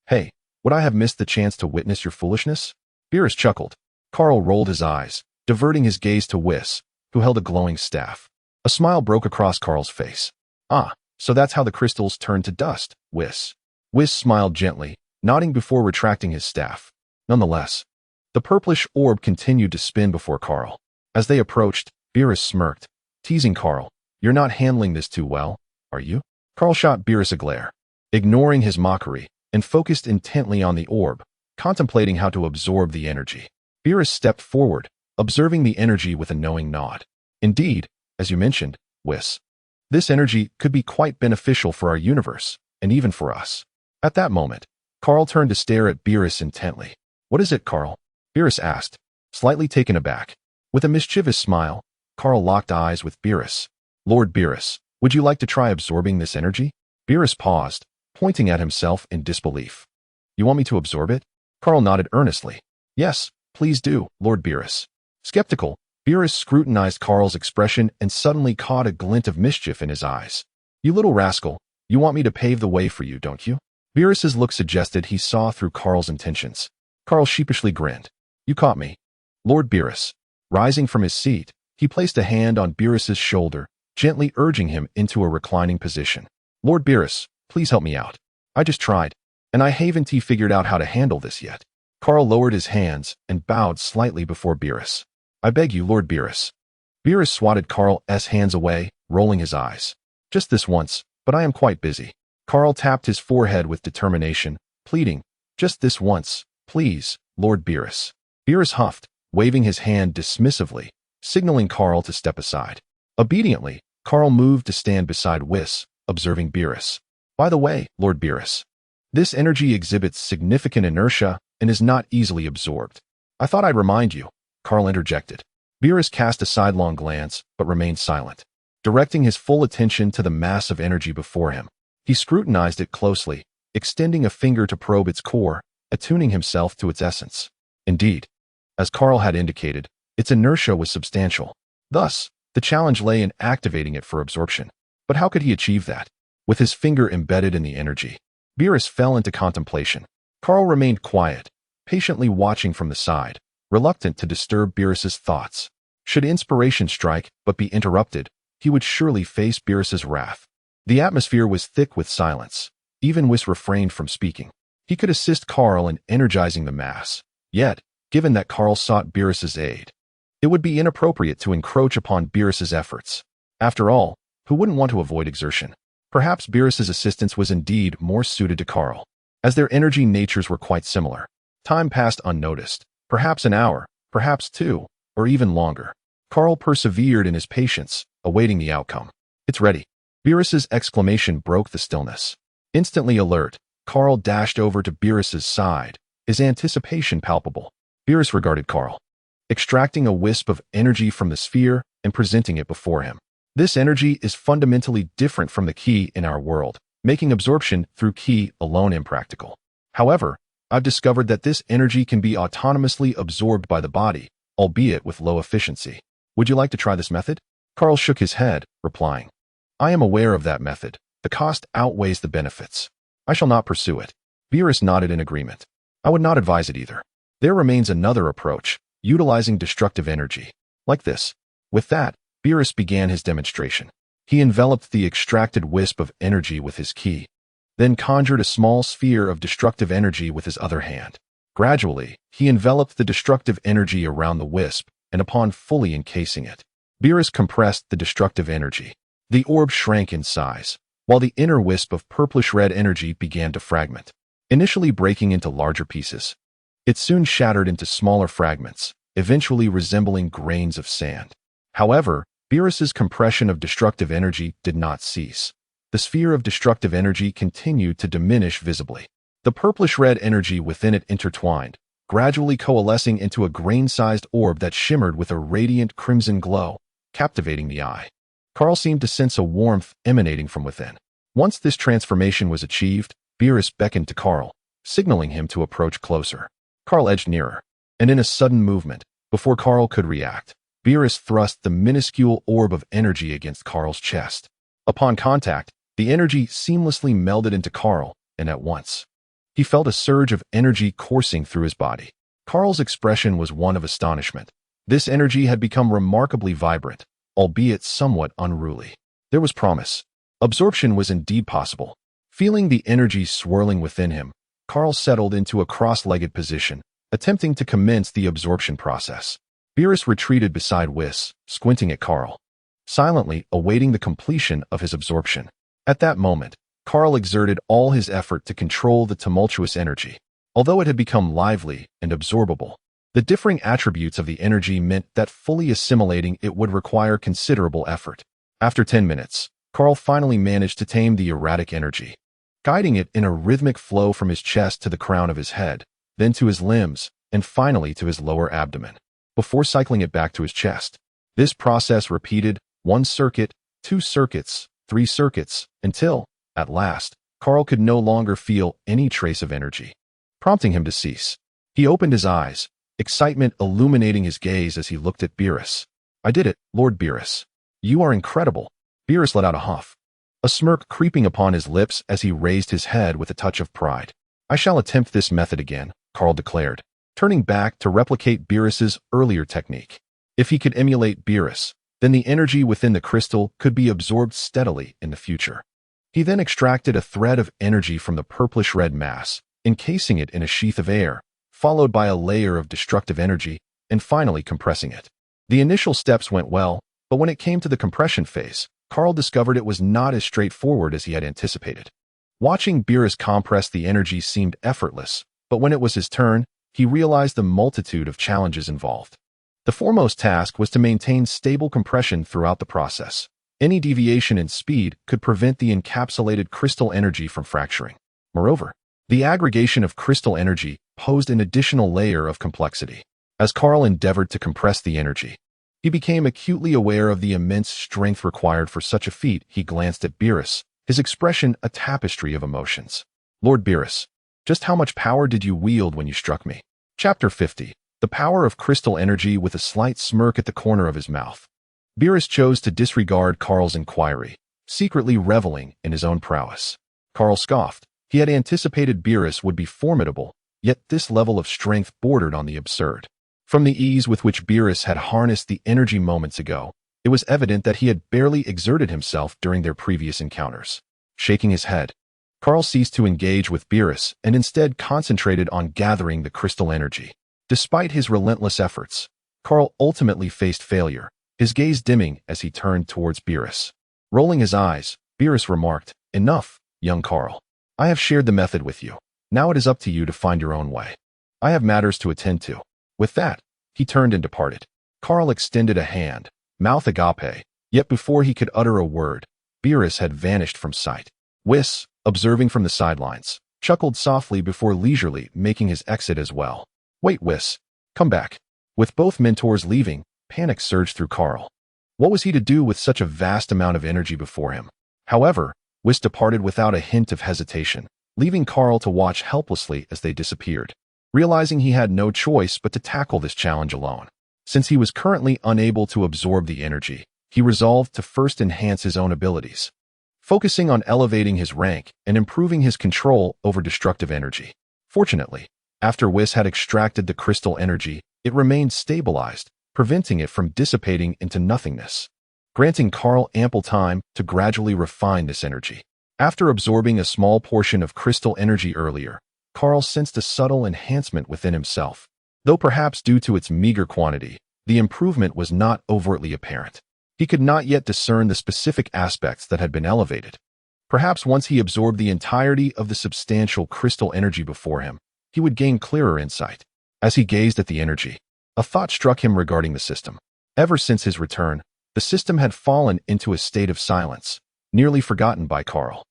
"Hey, would I have missed the chance to witness your foolishness?" Beerus chuckled. Kaal rolled his eyes, diverting his gaze to Whis, who held a glowing staff. A smile broke across Kaal's face. "Ah, so that's how the crystals turned to dust, Whis." Whis smiled gently, nodding before retracting his staff. Nonetheless, the purplish orb continued to spin before Kaal. As they approached, Beerus smirked, teasing Kaal. "You're not handling this too well, are you?" Kaal shot Beerus a glare, ignoring his mockery, and focused intently on the orb, contemplating how to absorb the energy. Beerus stepped forward, observing the energy with a knowing nod. "Indeed, as you mentioned, Whis, this energy could be quite beneficial for our universe, and even for us." At that moment, Kaal turned to stare at Beerus intently. "What is it, Kaal?" Beerus asked, slightly taken aback. With a mischievous smile, Kaal locked eyes with Beerus. "Lord Beerus, would you like to try absorbing this energy?" Beerus paused, pointing at himself in disbelief. "You want me to absorb it?" Kaal nodded earnestly. "Yes, please do, Lord Beerus." Skeptical, Beerus scrutinized Kaal's expression and suddenly caught a glint of mischief in his eyes. "You little rascal, you want me to pave the way for you, don't you?" Beerus's look suggested he saw through Kaal's intentions. Kaal sheepishly grinned. "You caught me." Lord Beerus, rising from his seat, he placed a hand on Beerus's shoulder, gently urging him into a reclining position. Lord Beerus, please help me out. I just tried, and I haven't figured out how to handle this yet. Kaal lowered his hands and bowed slightly before Beerus. I beg you, Lord Beerus. Beerus swatted Kaal's hands away, rolling his eyes. Just this once, but I am quite busy. Kaal tapped his forehead with determination, pleading, just this once, please, Lord Beerus. Beerus huffed, waving his hand dismissively, signaling Kaal to step aside. Obediently, Kaal moved to stand beside Whis, observing Beerus. By the way, Lord Beerus, this energy exhibits significant inertia and is not easily absorbed. I thought I'd remind you, Kaal interjected. Beerus cast a sidelong glance, but remained silent. Directing his full attention to the mass of energy before him, he scrutinized it closely, extending a finger to probe its core, attuning himself to its essence. Indeed, as Kaal had indicated, its inertia was substantial. Thus, the challenge lay in activating it for absorption. But how could he achieve that? With his finger embedded in the energy, Beerus fell into contemplation. Kaal remained quiet, patiently watching from the side, reluctant to disturb Beerus's thoughts. Should inspiration strike but be interrupted, he would surely face Beerus's wrath. The atmosphere was thick with silence. Even Whis refrained from speaking. He could assist Kaal in energizing the mass. Yet, given that Kaal sought Beerus's aid, it would be inappropriate to encroach upon Beerus's efforts. After all, who wouldn't want to avoid exertion? Perhaps Beerus's assistance was indeed more suited to Kaal, as their energy natures were quite similar. Time passed unnoticed, perhaps an hour, perhaps two, or even longer. Kaal persevered in his patience, awaiting the outcome. It's ready. Beerus's exclamation broke the stillness. Instantly alert, Kaal dashed over to Beerus's side, his anticipation palpable. Beerus regarded Kaal, extracting a wisp of energy from the sphere and presenting it before him. This energy is fundamentally different from the ki in our world, making absorption through ki alone impractical. However, I've discovered that this energy can be autonomously absorbed by the body, albeit with low efficiency. Would you like to try this method? Kaal shook his head, replying, I am aware of that method. The cost outweighs the benefits. I shall not pursue it. Beerus nodded in agreement. I would not advise it either. There remains another approach, utilizing destructive energy. Like this. With that, Beerus began his demonstration. He enveloped the extracted wisp of energy with his ki, then conjured a small sphere of destructive energy with his other hand. Gradually, he enveloped the destructive energy around the wisp, and upon fully encasing it, Beerus compressed the destructive energy. The orb shrank in size, while the inner wisp of purplish-red energy began to fragment, initially breaking into larger pieces. It soon shattered into smaller fragments, eventually resembling grains of sand. However, Beerus's compression of destructive energy did not cease. The sphere of destructive energy continued to diminish visibly. The purplish-red energy within it intertwined, gradually coalescing into a grain-sized orb that shimmered with a radiant crimson glow, captivating the eye. Kaal seemed to sense a warmth emanating from within. Once this transformation was achieved, Beerus beckoned to Kaal, signaling him to approach closer. Kaal edged nearer, and in a sudden movement, before Kaal could react, Beerus thrust the minuscule orb of energy against Kaal's chest. Upon contact, the energy seamlessly melded into Kaal, and at once, he felt a surge of energy coursing through his body. Kaal's expression was one of astonishment. This energy had become remarkably vibrant, albeit somewhat unruly. There was promise. Absorption was indeed possible. Feeling the energy swirling within him, Kaal settled into a cross-legged position, attempting to commence the absorption process. Beerus retreated beside Whis, squinting at Kaal, silently awaiting the completion of his absorption. At that moment, Kaal exerted all his effort to control the tumultuous energy. Although it had become lively and absorbable, the differing attributes of the energy meant that fully assimilating it would require considerable effort. After 10 minutes, Kaal finally managed to tame the erratic energy, guiding it in a rhythmic flow from his chest to the crown of his head, then to his limbs, and finally to his lower abdomen, before cycling it back to his chest. This process repeated, 1 circuit, 2 circuits, 3 circuits, until, at last, Kaal could no longer feel any trace of energy, prompting him to cease. He opened his eyes, excitement illuminating his gaze as he looked at Beerus. I did it, Lord Beerus. You are incredible. Beerus let out a huff, a smirk creeping upon his lips as he raised his head with a touch of pride. I shall attempt this method again, Kaal declared, turning back to replicate Beerus's earlier technique. If he could emulate Beerus, then the energy within the crystal could be absorbed steadily in the future. He then extracted a thread of energy from the purplish-red mass, encasing it in a sheath of air, followed by a layer of destructive energy, and finally compressing it. The initial steps went well, but when it came to the compression phase, Kaal discovered it was not as straightforward as he had anticipated. Watching Beerus compress the energy seemed effortless, but when it was his turn, he realized the multitude of challenges involved. The foremost task was to maintain stable compression throughout the process. Any deviation in speed could prevent the encapsulated crystal energy from fracturing. Moreover, the aggregation of crystal energy posed an additional layer of complexity. As Kaal endeavored to compress the energy, he became acutely aware of the immense strength required for such a feat. He glanced at Beerus, his expression a tapestry of emotions. Lord Beerus, just how much power did you wield when you struck me? Chapter 50. The power of crystal energy. With a slight smirk at the corner of his mouth, Beerus chose to disregard Kaal's inquiry, secretly reveling in his own prowess. Kaal scoffed. He had anticipated Beerus would be formidable, yet this level of strength bordered on the absurd. From the ease with which Beerus had harnessed the energy moments ago, it was evident that he had barely exerted himself during their previous encounters. Shaking his head, Kaal ceased to engage with Beerus and instead concentrated on gathering the crystal energy. Despite his relentless efforts, Kaal ultimately faced failure, his gaze dimming as he turned towards Beerus. Rolling his eyes, Beerus remarked, "Enough, young Kaal. I have shared the method with you. Now it is up to you to find your own way. I have matters to attend to." With that, he turned and departed. Kaal extended a hand, mouth agape, yet before he could utter a word, Beerus had vanished from sight. Whis, observing from the sidelines, chuckled softly before leisurely making his exit as well. "Wait, Whis, come back." With both mentors leaving, panic surged through Kaal. What was he to do with such a vast amount of energy before him? However, Whis departed without a hint of hesitation, leaving Kaal to watch helplessly as they disappeared. Realizing he had no choice but to tackle this challenge alone. Since he was currently unable to absorb the energy, he resolved to first enhance his own abilities, focusing on elevating his rank and improving his control over destructive energy. Fortunately, after Whis had extracted the crystal energy, it remained stabilized, preventing it from dissipating into nothingness, granting Kaal ample time to gradually refine this energy. After absorbing a small portion of crystal energy earlier, Kaal sensed a subtle enhancement within himself. Though perhaps due to its meager quantity, the improvement was not overtly apparent. He could not yet discern the specific aspects that had been elevated. Perhaps once he absorbed the entirety of the substantial crystal energy before him, he would gain clearer insight. As he gazed at the energy, a thought struck him regarding the system. Ever since his return, the system had fallen into a state of silence, nearly forgotten by Kaal.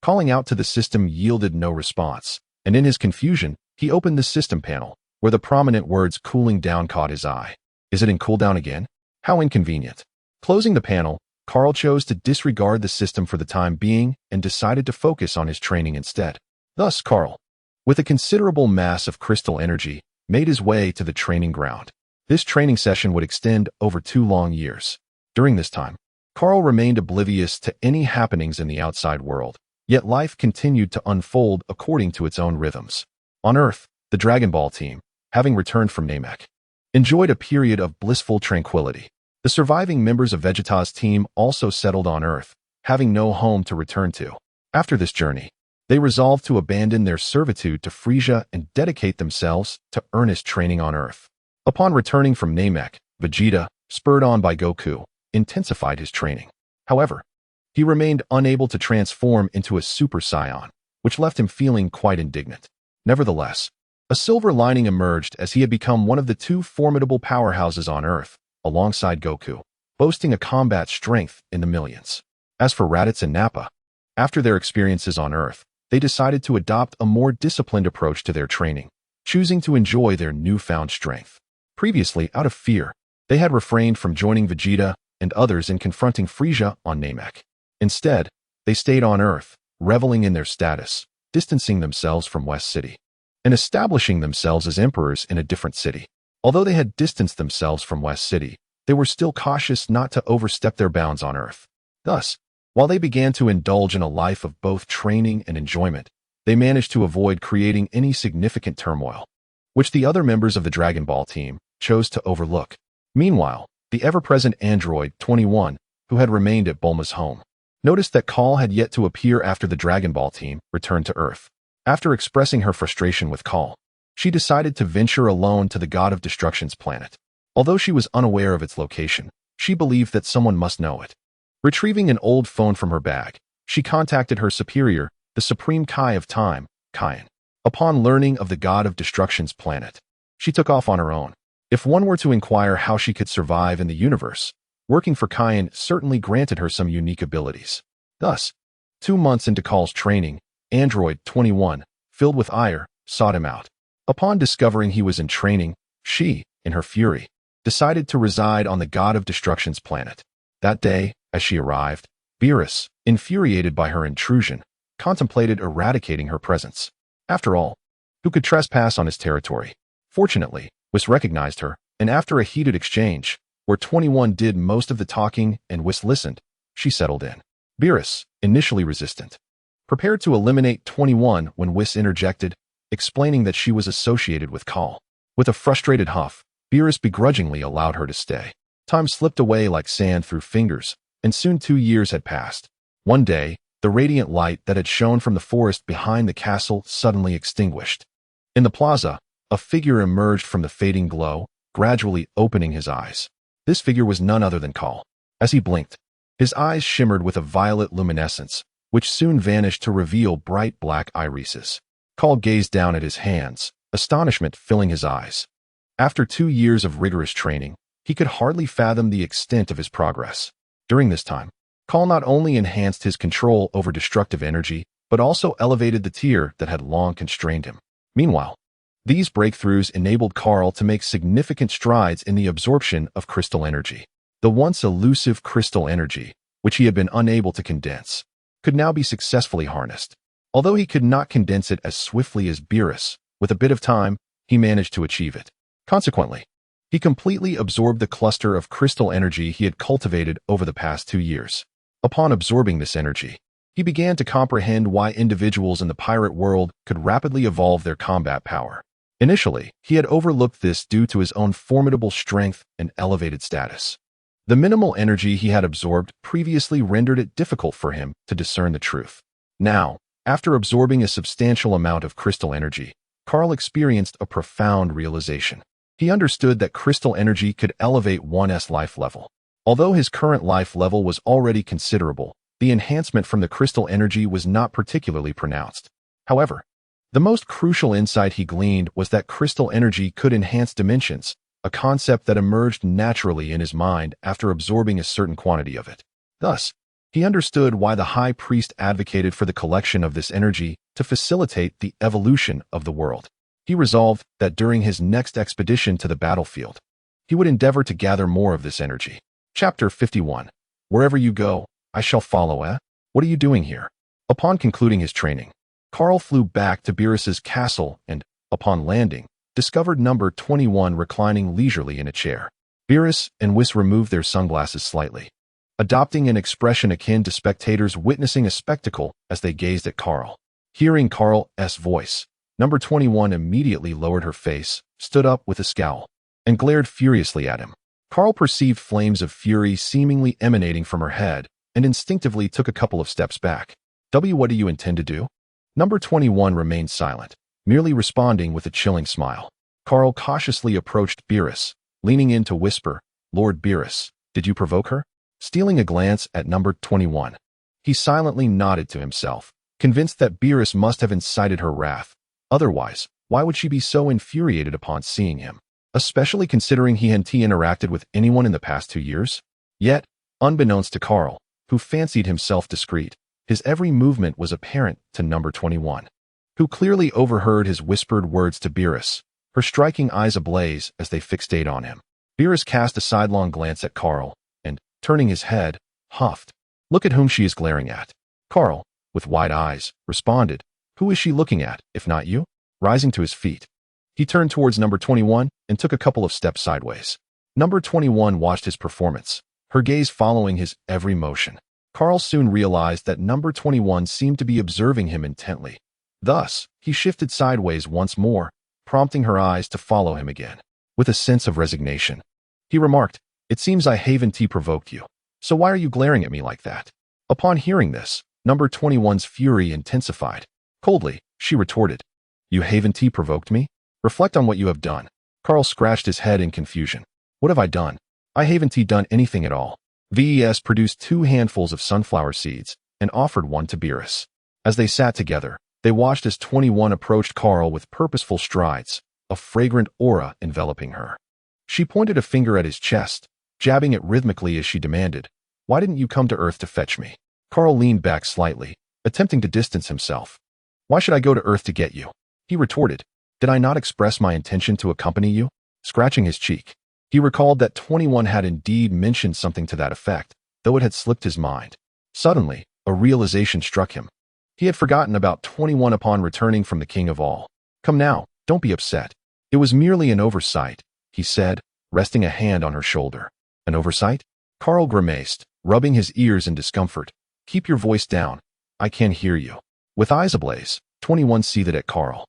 Calling out to the system yielded no response, and in his confusion, he opened the system panel, where the prominent words "cooling down" caught his eye. Is it in cooldown again? How inconvenient. Closing the panel, Kaal chose to disregard the system for the time being and decided to focus on his training instead. Thus, Kaal, with a considerable mass of crystal energy, made his way to the training ground. This training session would extend over 2 long years. During this time, Kaal remained oblivious to any happenings in the outside world, yet life continued to unfold according to its own rhythms. On Earth, the Dragon Ball team, having returned from Namek, enjoyed a period of blissful tranquility. The surviving members of Vegeta's team also settled on Earth, having no home to return to. After this journey, they resolved to abandon their servitude to Frieza and dedicate themselves to earnest training on Earth. Upon returning from Namek, Vegeta, spurred on by Goku, intensified his training. However, he remained unable to transform into a Super Saiyan, which left him feeling quite indignant. Nevertheless, a silver lining emerged as he had become one of the 2 formidable powerhouses on Earth, alongside Goku, boasting a combat strength in the millions. As for Raditz and Nappa, after their experiences on Earth, they decided to adopt a more disciplined approach to their training, choosing to enjoy their newfound strength. Previously, out of fear, they had refrained from joining Vegeta and others in confronting Frieza on Namek. Instead, they stayed on Earth, reveling in their status, distancing themselves from West City, and establishing themselves as emperors in a different city. Although they had distanced themselves from West City, they were still cautious not to overstep their bounds on Earth. Thus, while they began to indulge in a life of both training and enjoyment, they managed to avoid creating any significant turmoil, which the other members of the Dragon Ball team chose to overlook. Meanwhile, the ever-present android 21, who had remained at Bulma's home, noticed that Kaal had yet to appear after the Dragon Ball team returned to Earth. After expressing her frustration with Kaal, she decided to venture alone to the God of Destruction's planet. Although she was unaware of its location, she believed that someone must know it. Retrieving an old phone from her bag, she contacted her superior, the Supreme Kai of Time, Saiyan. Upon learning of the God of Destruction's planet, she took off on her own. If one were to inquire how she could survive in the universe, working for Saiyan certainly granted her some unique abilities. Thus, 2 months into Kaal's training, Android 21, filled with ire, sought him out. Upon discovering he was in training, she, in her fury, decided to reside on the God of Destruction's planet. That day, as she arrived, Beerus, infuriated by her intrusion, contemplated eradicating her presence. After all, who could trespass on his territory? Fortunately, Whis recognized her, and after a heated exchange, where 21 did most of the talking and Whis listened, she settled in. Beerus, initially resistant, prepared to eliminate 21 when Whis interjected, explaining that she was associated with Kaal. With a frustrated huff, Beerus begrudgingly allowed her to stay. Time slipped away like sand through fingers, and soon 2 years had passed. One day, the radiant light that had shone from the forest behind the castle suddenly extinguished. In the plaza, a figure emerged from the fading glow, gradually opening his eyes. This figure was none other than Kaal. As he blinked, his eyes shimmered with a violet luminescence, which soon vanished to reveal bright black irises. Kaal gazed down at his hands, astonishment filling his eyes. After 2 years of rigorous training, he could hardly fathom the extent of his progress. During this time, Kaal not only enhanced his control over destructive energy, but also elevated the tier that had long constrained him. Meanwhile, these breakthroughs enabled Kaal to make significant strides in the absorption of crystal energy. The once elusive crystal energy, which he had been unable to condense, could now be successfully harnessed. Although he could not condense it as swiftly as Beerus, with a bit of time, he managed to achieve it. Consequently, he completely absorbed the cluster of crystal energy he had cultivated over the past 2 years. Upon absorbing this energy, he began to comprehend why individuals in the pirate world could rapidly evolve their combat power. Initially, he had overlooked this due to his own formidable strength and elevated status. The minimal energy he had absorbed previously rendered it difficult for him to discern the truth. Now, after absorbing a substantial amount of crystal energy, Kaal experienced a profound realization. He understood that crystal energy could elevate one's life level. Although his current life level was already considerable, the enhancement from the crystal energy was not particularly pronounced. However, the most crucial insight he gleaned was that crystal energy could enhance dimensions, a concept that emerged naturally in his mind after absorbing a certain quantity of it. Thus, he understood why the High Priest advocated for the collection of this energy to facilitate the evolution of the world. He resolved that during his next expedition to the battlefield, he would endeavor to gather more of this energy. Chapter 51. Wherever you go, I shall follow, eh? What are you doing here? Upon concluding his training, Kaal flew back to Beerus's castle and, upon landing, discovered number 21 reclining leisurely in a chair. Beerus and Whis removed their sunglasses slightly, adopting an expression akin to spectators witnessing a spectacle as they gazed at Kaal. Hearing Kaal's voice, number 21 immediately lowered her face, stood up with a scowl, and glared furiously at him. Kaal perceived flames of fury seemingly emanating from her head and instinctively took a couple of steps back. What do you intend to do? Number 21 remained silent, merely responding with a chilling smile. Kaal cautiously approached Beerus, leaning in to whisper, Lord Beerus, did you provoke her? Stealing a glance at number 21, he silently nodded to himself, convinced that Beerus must have incited her wrath. Otherwise, why would she be so infuriated upon seeing him? Especially considering he hadn't interacted with anyone in the past 2 years? Yet, unbeknownst to Kaal, who fancied himself discreet, his every movement was apparent to number 21, who clearly overheard his whispered words to Beerus, her striking eyes ablaze as they fixate on him. Beerus cast a sidelong glance at Kaal, and, turning his head, huffed. Look at whom she is glaring at. Kaal, with wide eyes, responded, Who is she looking at, if not you? Rising to his feet, he turned towards number 21 and took a couple of steps sideways. Number 21 watched his performance, her gaze following his every motion. Kaal soon realized that number 21 seemed to be observing him intently. Thus, he shifted sideways once more, prompting her eyes to follow him again. With a sense of resignation, he remarked, It seems I haven't provoked you. So why are you glaring at me like that? Upon hearing this, number 21's fury intensified. Coldly, she retorted, You haven't provoked me? Reflect on what you have done. Kaal scratched his head in confusion. What have I done? I haven't done anything at all. Ves produced 2 handfuls of sunflower seeds and offered one to Beerus. As they sat together, they watched as 21 approached Kaal with purposeful strides, a fragrant aura enveloping her. She pointed a finger at his chest, jabbing it rhythmically as she demanded, Why didn't you come to Earth to fetch me? Kaal leaned back slightly, attempting to distance himself. Why should I go to Earth to get you? He retorted. Did I not express my intention to accompany you? Scratching his cheek. He recalled that 21 had indeed mentioned something to that effect, though it had slipped his mind. Suddenly, a realization struck him. He had forgotten about 21 upon returning from the King of All. Come now, don't be upset. It was merely an oversight, he said, resting a hand on her shoulder. An oversight? Kaal grimaced, rubbing his ears in discomfort. Keep your voice down. I can't hear you. With eyes ablaze, 21 seethed at Kaal,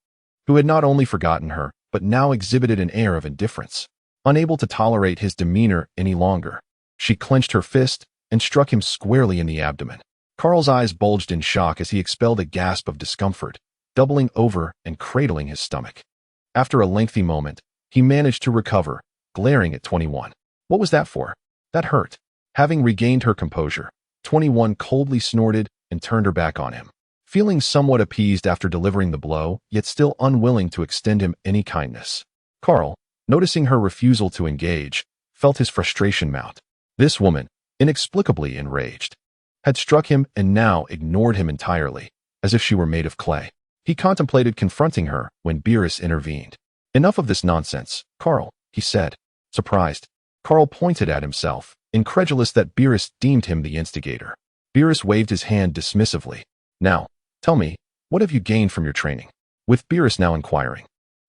who had not only forgotten her, but now exhibited an air of indifference. Unable to tolerate his demeanor any longer, she clenched her fist and struck him squarely in the abdomen. Kaal's eyes bulged in shock as he expelled a gasp of discomfort, doubling over and cradling his stomach. After a lengthy moment, he managed to recover, glaring at 21. What was that for? That hurt. Having regained her composure, 21 coldly snorted and turned her back on him. Feeling somewhat appeased after delivering the blow, yet still unwilling to extend him any kindness, Kaal, noticing her refusal to engage, felt his frustration mount. This woman, inexplicably enraged, had struck him and now ignored him entirely, as if she were made of clay. He contemplated confronting her when Beerus intervened. Enough of this nonsense, Kaal, he said. Surprised, Kaal pointed at himself, incredulous that Beerus deemed him the instigator. Beerus waved his hand dismissively. Now, tell me, what have you gained from your training? With Beerus now inquiring.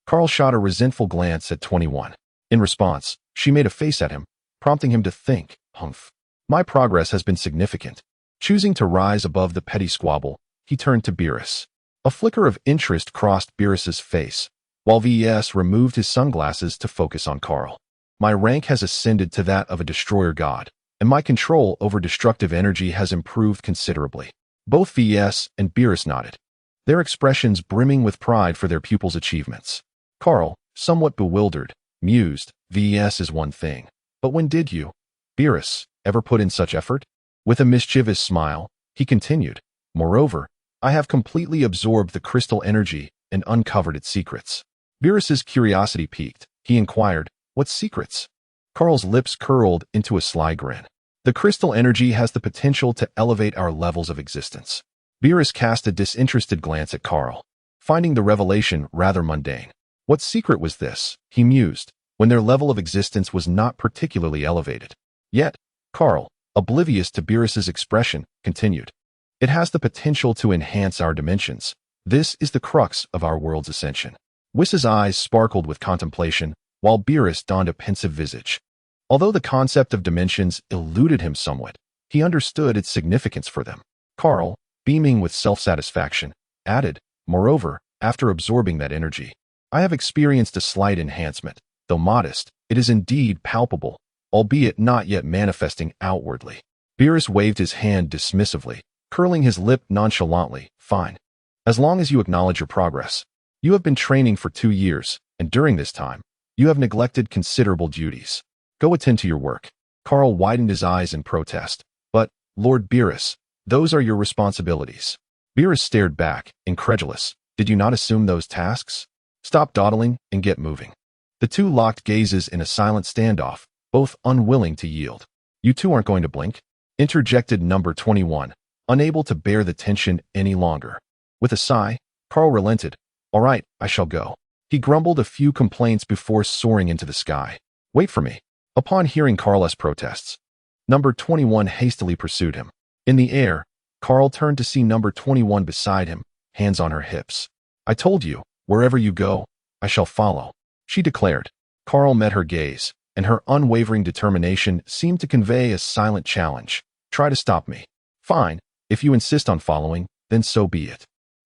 Kaal shot a resentful glance at 21. In response, she made a face at him, prompting him to think, Humph. My progress has been significant. Choosing to rise above the petty squabble, he turned to Beerus. A flicker of interest crossed Beerus's face, while Vs removed his sunglasses to focus on Kaal. My rank has ascended to that of a destroyer god, and my control over destructive energy has improved considerably. Both Vs and Beerus nodded, their expressions brimming with pride for their pupil's achievements. Kaal, somewhat bewildered, mused, Vs is one thing. But when did you, Beerus, ever put in such effort? With a mischievous smile, he continued, Moreover, I have completely absorbed the crystal energy and uncovered its secrets. Beerus's curiosity piqued. He inquired, What secrets? Kaal's lips curled into a sly grin. The crystal energy has the potential to elevate our levels of existence. Beerus cast a disinterested glance at Kaal, finding the revelation rather mundane. What secret was this, he mused, when their level of existence was not particularly elevated? Yet, Kaal, oblivious to Beerus's expression, continued. It has the potential to enhance our dimensions. This is the crux of our world's ascension. Whis's eyes sparkled with contemplation, while Beerus donned a pensive visage. Although the concept of dimensions eluded him somewhat, he understood its significance for them. Kaal, beaming with self-satisfaction, added, Moreover, after absorbing that energy, I have experienced a slight enhancement. Though modest, it is indeed palpable, albeit not yet manifesting outwardly. Beerus waved his hand dismissively, curling his lip nonchalantly. Fine. As long as you acknowledge your progress. You have been training for 2 years, and during this time, you have neglected considerable duties. Go attend to your work. Kaal widened his eyes in protest. But, Lord Beerus, those are your responsibilities. Beerus stared back, incredulous. Did you not assume those tasks? Stop dawdling and get moving. The two locked gazes in a silent standoff, both unwilling to yield. You two aren't going to blink? Interjected number 21, unable to bear the tension any longer. With a sigh, Kaal relented. All right, I shall go. He grumbled a few complaints before soaring into the sky. Wait for me. Upon hearing Kaal's protests, number 21 hastily pursued him. In the air, Kaal turned to see number 21 beside him, hands on her hips. I told you, wherever you go, I shall follow, she declared. Kaal met her gaze, and her unwavering determination seemed to convey a silent challenge. Try to stop me. Fine, if you insist on following, then so be it.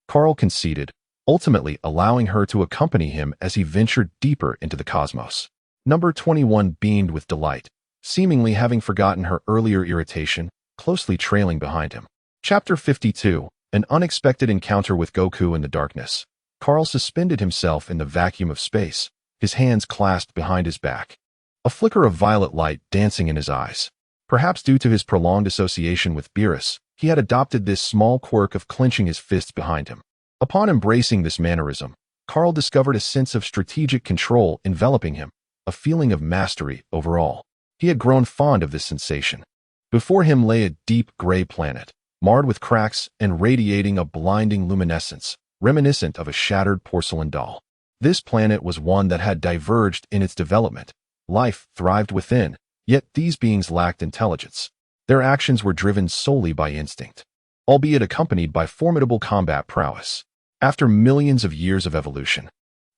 Kaal conceded, ultimately allowing her to accompany him as he ventured deeper into the cosmos. Number 21 beamed with delight, seemingly having forgotten her earlier irritation, closely trailing behind him. Chapter 52, An Unexpected Encounter with Goku in the Darkness. Kaal suspended himself in the vacuum of space, his hands clasped behind his back. A flicker of violet light dancing in his eyes. Perhaps due to his prolonged association with Beerus, he had adopted this small quirk of clenching his fists behind him. Upon embracing this mannerism, Kaal discovered a sense of strategic control enveloping him, a feeling of mastery overall. He had grown fond of this sensation. Before him lay a deep gray planet, marred with cracks and radiating a blinding luminescence, reminiscent of a shattered porcelain doll. This planet was one that had diverged in its development. Life thrived within, yet these beings lacked intelligence. Their actions were driven solely by instinct, albeit accompanied by formidable combat prowess. After millions of years of evolution,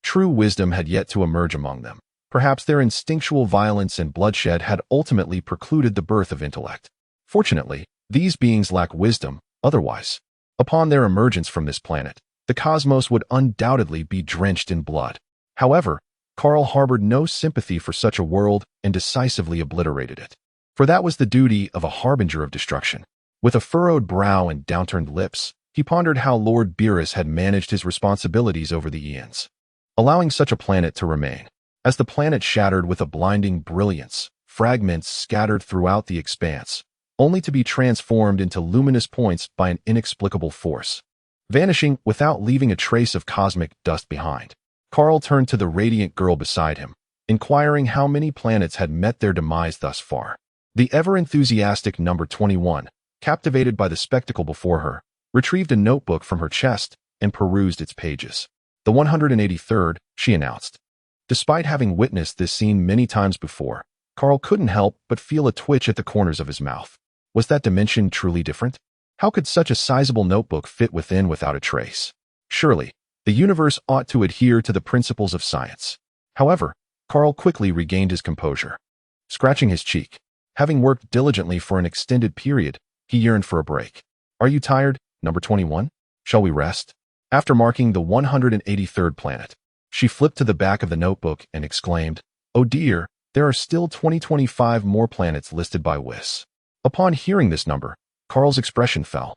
true wisdom had yet to emerge among them. Perhaps their instinctual violence and bloodshed had ultimately precluded the birth of intellect. Fortunately, these beings lack wisdom, otherwise, upon their emergence from this planet, the cosmos would undoubtedly be drenched in blood. However, Kaal harbored no sympathy for such a world and decisively obliterated it. For that was the duty of a harbinger of destruction. With a furrowed brow and downturned lips, he pondered how Lord Beerus had managed his responsibilities over the eons, allowing such a planet to remain. As the planet shattered with a blinding brilliance, fragments scattered throughout the expanse, only to be transformed into luminous points by an inexplicable force, vanishing without leaving a trace of cosmic dust behind. Kaal turned to the radiant girl beside him, inquiring how many planets had met their demise thus far. The ever-enthusiastic number 21, captivated by the spectacle before her, retrieved a notebook from her chest and perused its pages. The 183rd, she announced. Despite having witnessed this scene many times before, Kaal couldn't help but feel a twitch at the corners of his mouth. Was that dimension truly different? How could such a sizable notebook fit within without a trace? Surely, the universe ought to adhere to the principles of science. However, Kaal quickly regained his composure. Scratching his cheek, having worked diligently for an extended period, he yearned for a break. Are you tired, number 21? Shall we rest? After marking the 183rd planet, she flipped to the back of the notebook and exclaimed, "Oh dear, there are still 2025 more planets listed by Whis." Upon hearing this number, Kaal's expression fell,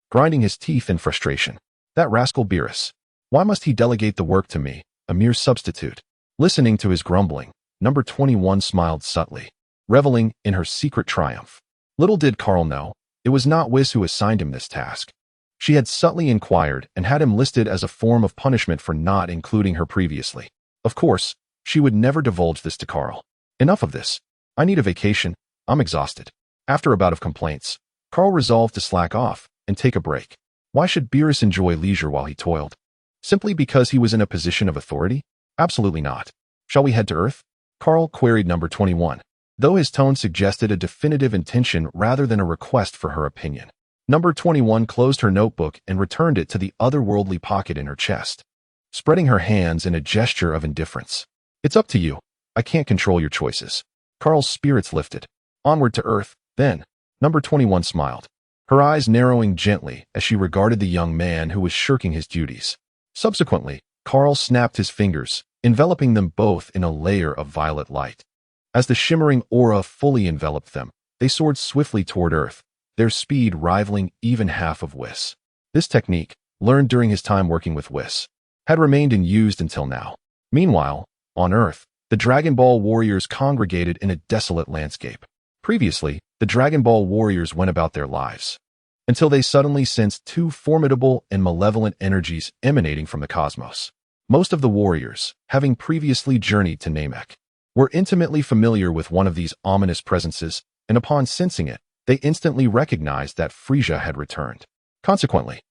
grinding his teeth in frustration. That rascal Beerus. Why must he delegate the work to me, a mere substitute? Listening to his grumbling, number 21 smiled subtly, reveling in her secret triumph. Little did Kaal know, it was not Whis who assigned him this task. She had subtly inquired and had him listed as a form of punishment for not including her previously. Of course, she would never divulge this to Kaal. Enough of this. I need a vacation. I'm exhausted. After a bout of complaints, Kaal resolved to slack off and take a break. Why should Beerus enjoy leisure while he toiled? Simply because he was in a position of authority? Absolutely not. Shall we head to Earth? Kaal queried number 21, though his tone suggested a definitive intention rather than a request for her opinion. Number 21 closed her notebook and returned it to the otherworldly pocket in her chest, spreading her hands in a gesture of indifference. It's up to you. I can't control your choices. Kaal's spirits lifted. Onward to Earth, then. Number 21 smiled, her eyes narrowing gently as she regarded the young man who was shirking his duties. Subsequently, Kaal snapped his fingers, enveloping them both in a layer of violet light. As the shimmering aura fully enveloped them, they soared swiftly toward Earth, their speed rivaling even half of Whis. This technique, learned during his time working with Whis, had remained in use until now. Meanwhile, on Earth, the Dragon Ball warriors congregated in a desolate landscape. Previously, the Dragon Ball warriors went about their lives, until they suddenly sensed two formidable and malevolent energies emanating from the cosmos. Most of the warriors, having previously journeyed to Namek, were intimately familiar with one of these ominous presences, and upon sensing it, they instantly recognized that Frieza had returned. Consequently,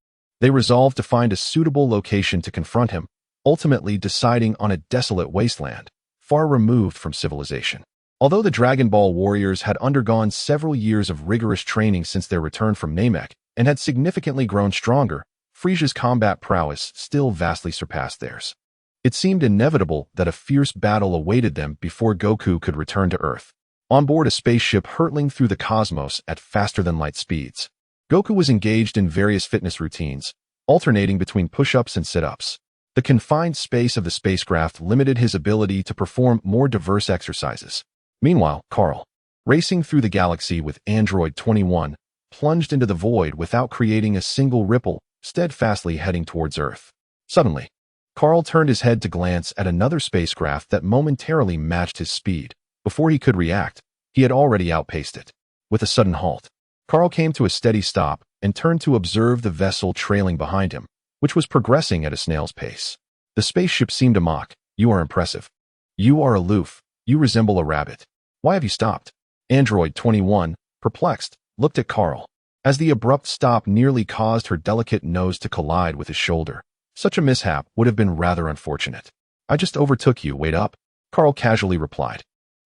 they resolved to find a suitable location to confront him, ultimately deciding on a desolate wasteland, far removed from civilization. Although the Dragon Ball warriors had undergone several years of rigorous training since their return from Namek and had significantly grown stronger, Frieza's combat prowess still vastly surpassed theirs. It seemed inevitable that a fierce battle awaited them before Goku could return to Earth. On board a spaceship hurtling through the cosmos at faster-than-light speeds, Goku was engaged in various fitness routines, alternating between push-ups and sit-ups. The confined space of the spacecraft limited his ability to perform more diverse exercises. Meanwhile, Kaal, Racing through the galaxy with Android 21, plunged into the void without creating a single ripple, steadfastly heading towards Earth. Suddenly, Kaal turned his head to glance at another spacecraft that momentarily matched his speed. Before he could react, he had already outpaced it. With a sudden halt, Kaal came to a steady stop and turned to observe the vessel trailing behind him, which was progressing at a snail's pace. The spaceship seemed to mock. "You are impressive. You are aloof. You resemble a rabbit. Why have you stopped?" Android 21, perplexed, looked at Kaal. As the abrupt stop nearly caused her delicate nose to collide with his shoulder. Such a mishap would have been rather unfortunate. "I just overtook you, wait up," Kaal casually replied.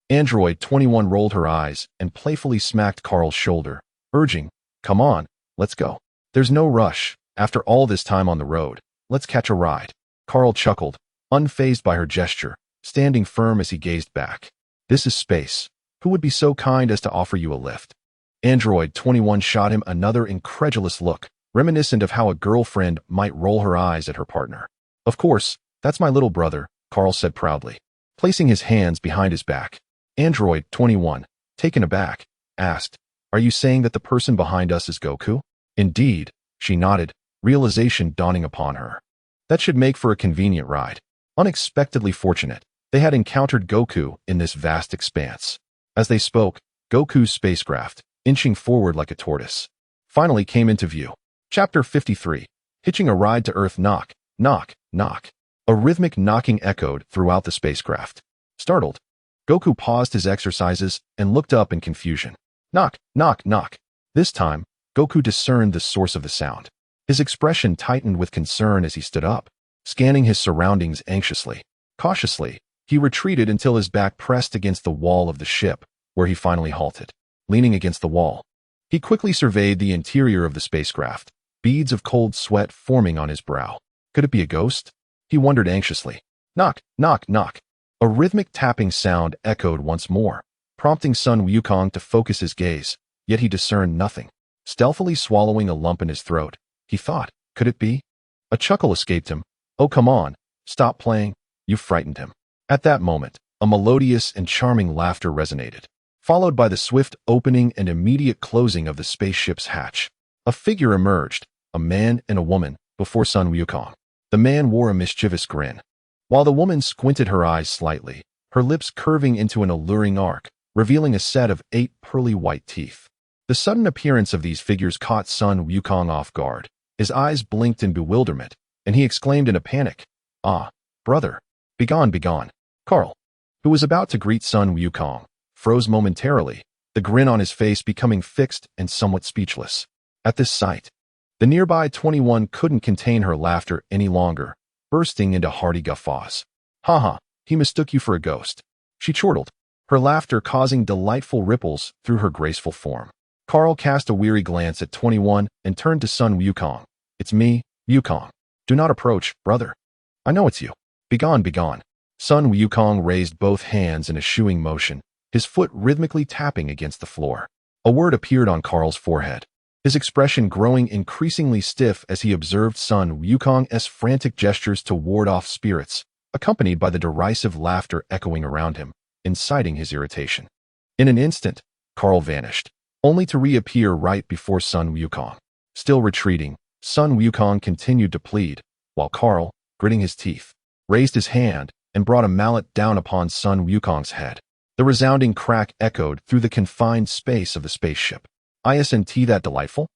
Android 21 rolled her eyes and playfully smacked Kaal's shoulder, urging, "Come on, let's go. There's no rush. After all this time on the road, let's catch a ride." Kaal chuckled, unfazed by her gesture, standing firm as he gazed back. "This is space. Who would be so kind as to offer you a lift?" Android 21 shot him another incredulous look, reminiscent of how a girlfriend might roll her eyes at her partner. "Of course, that's my little brother," Kaal said proudly, placing his hands behind his back. Android 21, taken aback, asked, "Are you saying that the person behind us is Goku?" "Indeed," she nodded, realization dawning upon her. That should make for a convenient ride. Unexpectedly fortunate, they had encountered Goku in this vast expanse. As they spoke, Goku's spacecraft, inching forward like a tortoise, finally came into view. Chapter 53. Hitching a ride to Earth. Knock, knock, knock. A rhythmic knocking echoed throughout the spacecraft. Startled, Goku paused his exercises and looked up in confusion. Knock, knock, knock. This time, Goku discerned the source of the sound. His expression tightened with concern as he stood up, scanning his surroundings anxiously. Cautiously, he retreated until his back pressed against the wall of the ship, where he finally halted. Leaning against the wall, he quickly surveyed the interior of the spacecraft, beads of cold sweat forming on his brow. Could it be a ghost? He wondered anxiously. Knock, knock, knock. A rhythmic tapping sound echoed once more, prompting Sun Wukong to focus his gaze, yet he discerned nothing. Stealthily swallowing a lump in his throat, he thought, could it be? A chuckle escaped him. "Oh, come on, stop playing, you frightened him." At that moment, a melodious and charming laughter resonated, followed by the swift opening and immediate closing of the spaceship's hatch. A figure emerged, a man and a woman, before Sun Wukong. The man wore a mischievous grin, while the woman squinted her eyes slightly, her lips curving into an alluring arc, revealing a set of 8 pearly white teeth. The sudden appearance of these figures caught Sun Wukong off guard. His eyes blinked in bewilderment, and he exclaimed in a panic, "Ah, brother, begone, begone." Kaal, who was about to greet Sun Wukong, froze momentarily, the grin on his face becoming fixed and somewhat speechless. At this sight, the nearby 21 couldn't contain her laughter any longer, bursting into hearty guffaws. "Ha, he mistook you for a ghost," she chortled, her laughter causing delightful ripples through her graceful form. Kaal cast a weary glance at 21 and turned to Sun Wukong. "It's me, Wukong. Do not approach, brother. I know it's you. Begone, begone." Sun Wukong raised both hands in a shooing motion, his foot rhythmically tapping against the floor. A word appeared on Kaal's forehead, his expression growing increasingly stiff as he observed Sun Wukong's frantic gestures to ward off spirits, accompanied by the derisive laughter echoing around him, inciting his irritation. In an instant, Kaal vanished, only to reappear right before Sun Wukong. Still retreating, Sun Wukong continued to plead, while Kaal, gritting his teeth, raised his hand and brought a mallet down upon Sun Wukong's head. The resounding crack echoed through the confined space of the spaceship. "Isn't that delightful?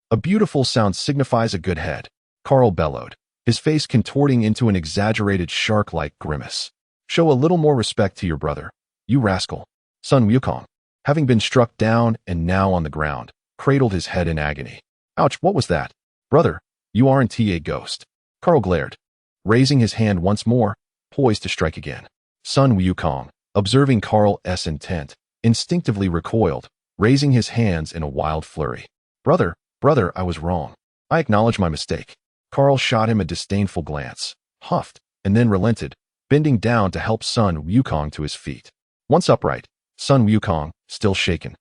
A beautiful sound signifies a good head," Kaal bellowed, his face contorting into an exaggerated shark-like grimace. "Show a little more respect to your brother, you rascal." Sun Wukong, having been struck down and now on the ground, cradled his head in agony. "Ouch, what was that? Brother, you aren't a ghost." Kaal glared, raising his hand once more, poised to strike again. Sun Wukong, observing Kaal's intent, instinctively recoiled, raising his hands in a wild flurry. Brother, I was wrong. I acknowledge my mistake." Kaal shot him a disdainful glance, huffed, and then relented, bending down to help Sun Wukong to his feet. Once upright, Sun Wukong, still shaken,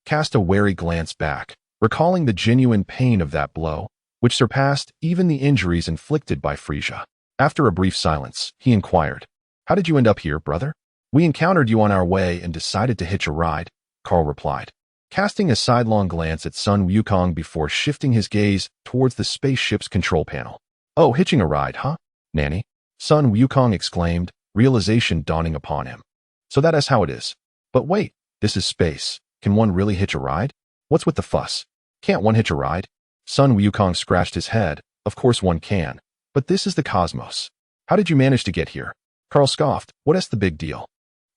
cast a wary glance back, recalling the genuine pain of that blow, which surpassed even the injuries inflicted by Frieza. After a brief silence, he inquired, "How did you end up here, brother?" "We encountered you on our way and decided to hitch a ride," Kaal replied, casting a sidelong glance at Sun Wukong before shifting his gaze towards the spaceship's control panel. Oh, hitching a ride, huh, Nanny? Sun Wukong exclaimed, realization dawning upon him. So that is how it is. But wait, this is space. Can one really hitch a ride? What's with the fuss? Can't one hitch a ride? Sun Wukong scratched his head. Of course one can. But this is the cosmos. How did you manage to get here? Kaal scoffed. What is the big deal?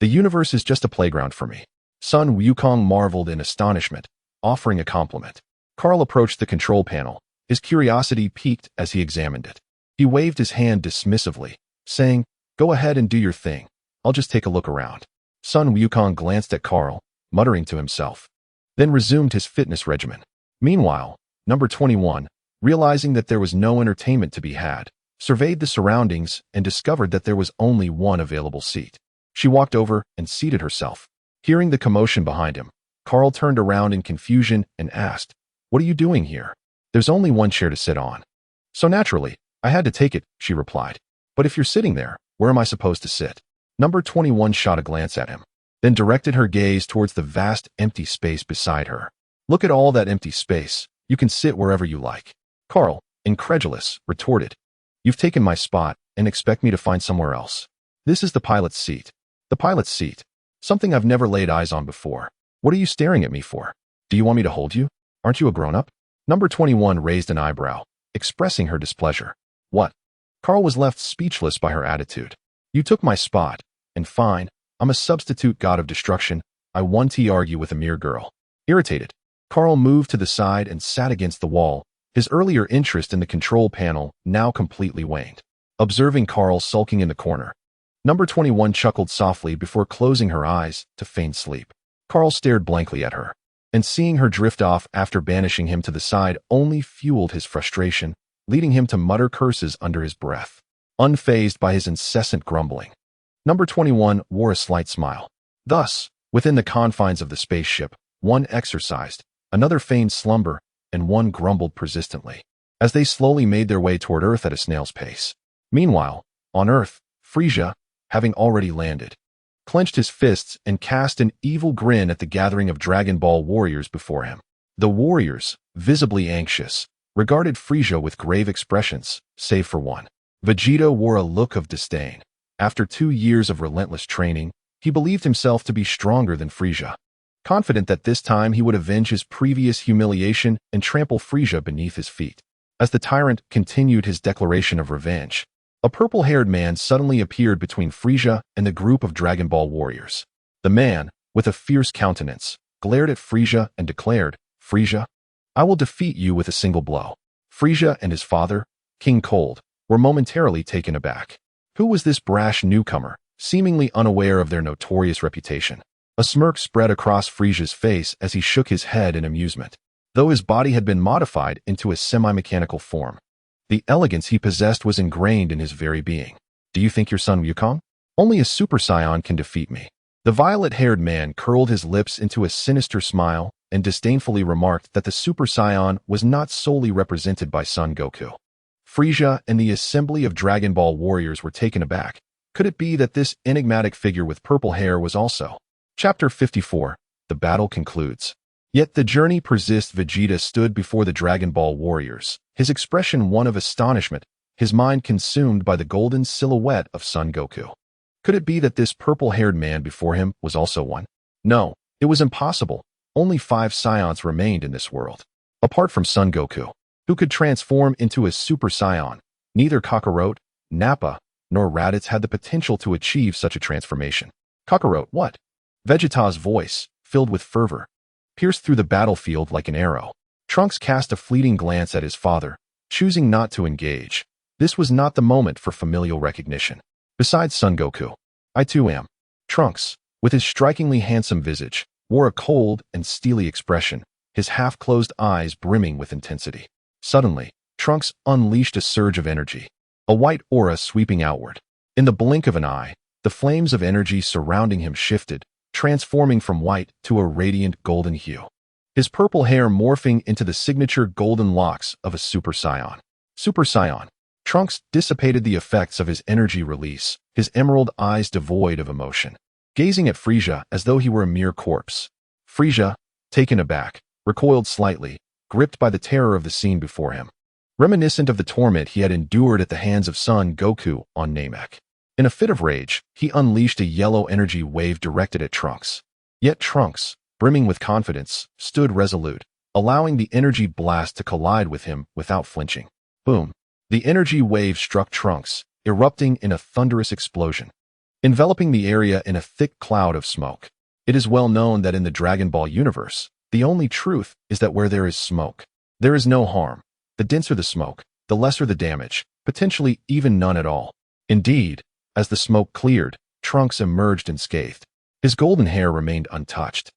The universe is just a playground for me. Sun Wukong marveled in astonishment, offering a compliment. Kaal approached the control panel. His curiosity piqued as he examined it. He waved his hand dismissively, saying, Go ahead and do your thing. I'll just take a look around. Sun Wukong glanced at Kaal, muttering to himself, then resumed his fitness regimen. Meanwhile, number 21, realizing that there was no entertainment to be had, surveyed the surroundings and discovered that there was only one available seat. She walked over and seated herself. Hearing the commotion behind him, Kaal turned around in confusion and asked, What are you doing here? There's only one chair to sit on. So naturally, I had to take it, she replied. But if you're sitting there, where am I supposed to sit? Number 21 shot a glance at him, then directed her gaze towards the vast empty space beside her. Look at all that empty space. You can sit wherever you like. Kaal, incredulous, retorted. You've taken my spot and expect me to find somewhere else. This is the pilot's seat. The pilot's seat. Something I've never laid eyes on before. What are you staring at me for? Do you want me to hold you? Aren't you a grown-up? Number 21 raised an eyebrow, expressing her displeasure. What? Kaal was left speechless by her attitude. You took my spot, and fine, I'm a substitute god of destruction. I want to argue with a mere girl. Irritated, Kaal moved to the side and sat against the wall. His earlier interest in the control panel now completely waned. Observing Kaal sulking in the corner, Number 21 chuckled softly before closing her eyes to feign sleep. Kaal stared blankly at her, and seeing her drift off after banishing him to the side only fueled his frustration, leading him to mutter curses under his breath, unfazed by his incessant grumbling. Number 21 wore a slight smile. Thus, within the confines of the spaceship, one exercised, another feigned slumber, and one grumbled persistently, as they slowly made their way toward Earth at a snail's pace. Meanwhile, on Earth, Frieza, having already landed, clenched his fists and cast an evil grin at the gathering of Dragon Ball warriors before him. The warriors, visibly anxious, regarded Frieza with grave expressions, save for one. Vegeta wore a look of disdain. After 2 years of relentless training, he believed himself to be stronger than Frieza, confident that this time he would avenge his previous humiliation and trample Frieza beneath his feet. As the tyrant continued his declaration of revenge, a purple-haired man suddenly appeared between Frieza and the group of Dragon Ball warriors. The man, with a fierce countenance, glared at Frieza and declared, Frieza, I will defeat you with a single blow. Frieza and his father, King Cold, were momentarily taken aback. Who was this brash newcomer, seemingly unaware of their notorious reputation? A smirk spread across Frieza's face as he shook his head in amusement. Though his body had been modified into a semi-mechanical form, the elegance he possessed was ingrained in his very being. Do you think your son Wukong? Only a super scion can defeat me. The violet-haired man curled his lips into a sinister smile and disdainfully remarked that the super scion was not solely represented by Son Goku. Frieza and the assembly of Dragon Ball warriors were taken aback. Could it be that this enigmatic figure with purple hair was also? Chapter 54. The battle concludes. Yet the journey persists. Vegeta stood before the Dragon Ball warriors, his expression one of astonishment, his mind consumed by the golden silhouette of Son Goku. Could it be that this purple-haired man before him was also one? No, it was impossible. Only 5 scions remained in this world. Apart from Son Goku, who could transform into a super scion, neither Kakarot, Nappa, nor Raditz had the potential to achieve such a transformation. Kakarot, what? Vegeta's voice, filled with fervor, pierced through the battlefield like an arrow. Trunks cast a fleeting glance at his father, choosing not to engage. This was not the moment for familial recognition. Besides Son Goku, I too am. Trunks, with his strikingly handsome visage, wore a cold and steely expression, his half-closed eyes brimming with intensity. Suddenly, Trunks unleashed a surge of energy, a white aura sweeping outward. In the blink of an eye, the flames of energy surrounding him shifted, transforming from white to a radiant golden hue, his purple hair morphing into the signature golden locks of a super scion. Super scion. Trunks dissipated the effects of his energy release, his emerald eyes devoid of emotion, gazing at Frieza as though he were a mere corpse. Frieza, taken aback, recoiled slightly, gripped by the terror of the scene before him. Reminiscent of the torment he had endured at the hands of Son Goku on Namek. In a fit of rage, he unleashed a yellow energy wave directed at Trunks. Yet Trunks, brimming with confidence, stood resolute, allowing the energy blast to collide with him without flinching. Boom! The energy wave struck Trunks, erupting in a thunderous explosion, enveloping the area in a thick cloud of smoke. It is well known that in the Dragon Ball universe, the only truth is that where there is smoke, there is no harm. The denser the smoke, the lesser the damage, potentially even none at all. Indeed, as the smoke cleared, Trunks emerged unscathed. His golden hair remained untouched,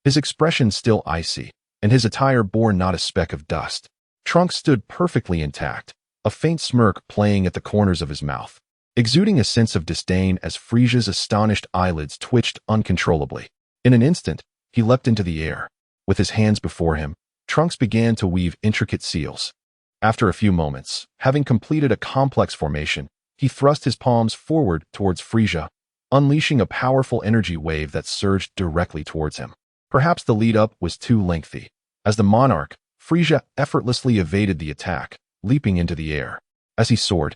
his expression still icy, and his attire bore not a speck of dust. Trunks stood perfectly intact, a faint smirk playing at the corners of his mouth, exuding a sense of disdain as Frieza's astonished eyelids twitched uncontrollably. In an instant, he leapt into the air. With his hands before him, Trunks began to weave intricate seals. After a few moments, having completed a complex formation, he thrust his palms forward towards Frieza, unleashing a powerful energy wave that surged directly towards him. Perhaps the lead-up was too lengthy. As the monarch, Frieza effortlessly evaded the attack, leaping into the air. As he soared,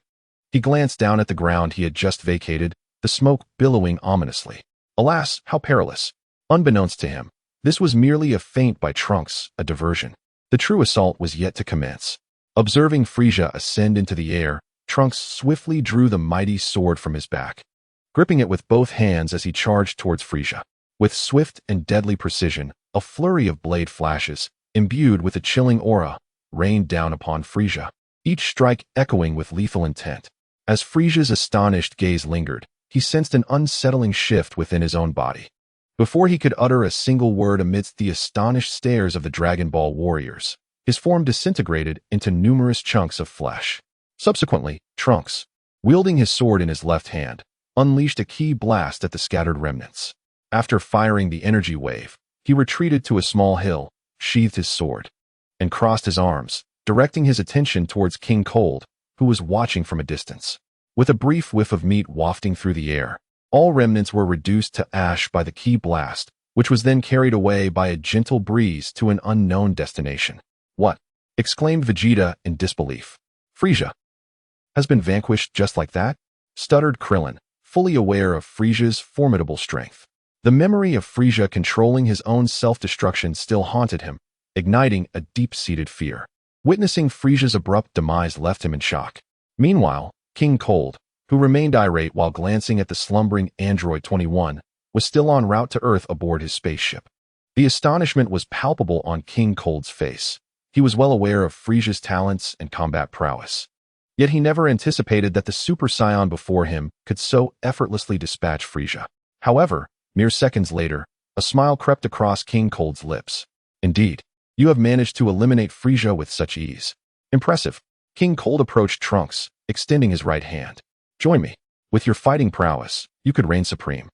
he glanced down at the ground he had just vacated, the smoke billowing ominously. Alas, how perilous! Unbeknownst to him, this was merely a feint by Trunks, a diversion. The true assault was yet to commence. Observing Frieza ascend into the air, Trunks swiftly drew the mighty sword from his back, gripping it with both hands as he charged towards Frieza. With swift and deadly precision, a flurry of blade flashes, imbued with a chilling aura, rained down upon Frieza, each strike echoing with lethal intent. As Frieza's astonished gaze lingered, he sensed an unsettling shift within his own body. Before he could utter a single word amidst the astonished stares of the Dragon Ball warriors, his form disintegrated into numerous chunks of flesh. Subsequently, Trunks, wielding his sword in his left hand, unleashed a ki blast at the scattered remnants. After firing the energy wave, he retreated to a small hill, sheathed his sword, and crossed his arms, directing his attention towards King Cold, who was watching from a distance. With a brief whiff of meat wafting through the air, all remnants were reduced to ash by the ki blast, which was then carried away by a gentle breeze to an unknown destination. What? Exclaimed Vegeta in disbelief. Frieza has been vanquished just like that? Stuttered Krillin, fully aware of Frieza's formidable strength. The memory of Frieza controlling his own self-destruction still haunted him, igniting a deep-seated fear. Witnessing Frieza's abrupt demise left him in shock. Meanwhile, King Cold, who remained irate while glancing at the slumbering Android 21, was still en route to Earth aboard his spaceship. The astonishment was palpable on King Cold's face. He was well aware of Frieza's talents and combat prowess. Yet he never anticipated that the Super Saiyan before him could so effortlessly dispatch Frieza. However, mere seconds later, a smile crept across King Cold's lips. Indeed, you have managed to eliminate Frieza with such ease. Impressive. King Cold approached Trunks, extending his right hand. Join me. With your fighting prowess, you could reign supreme.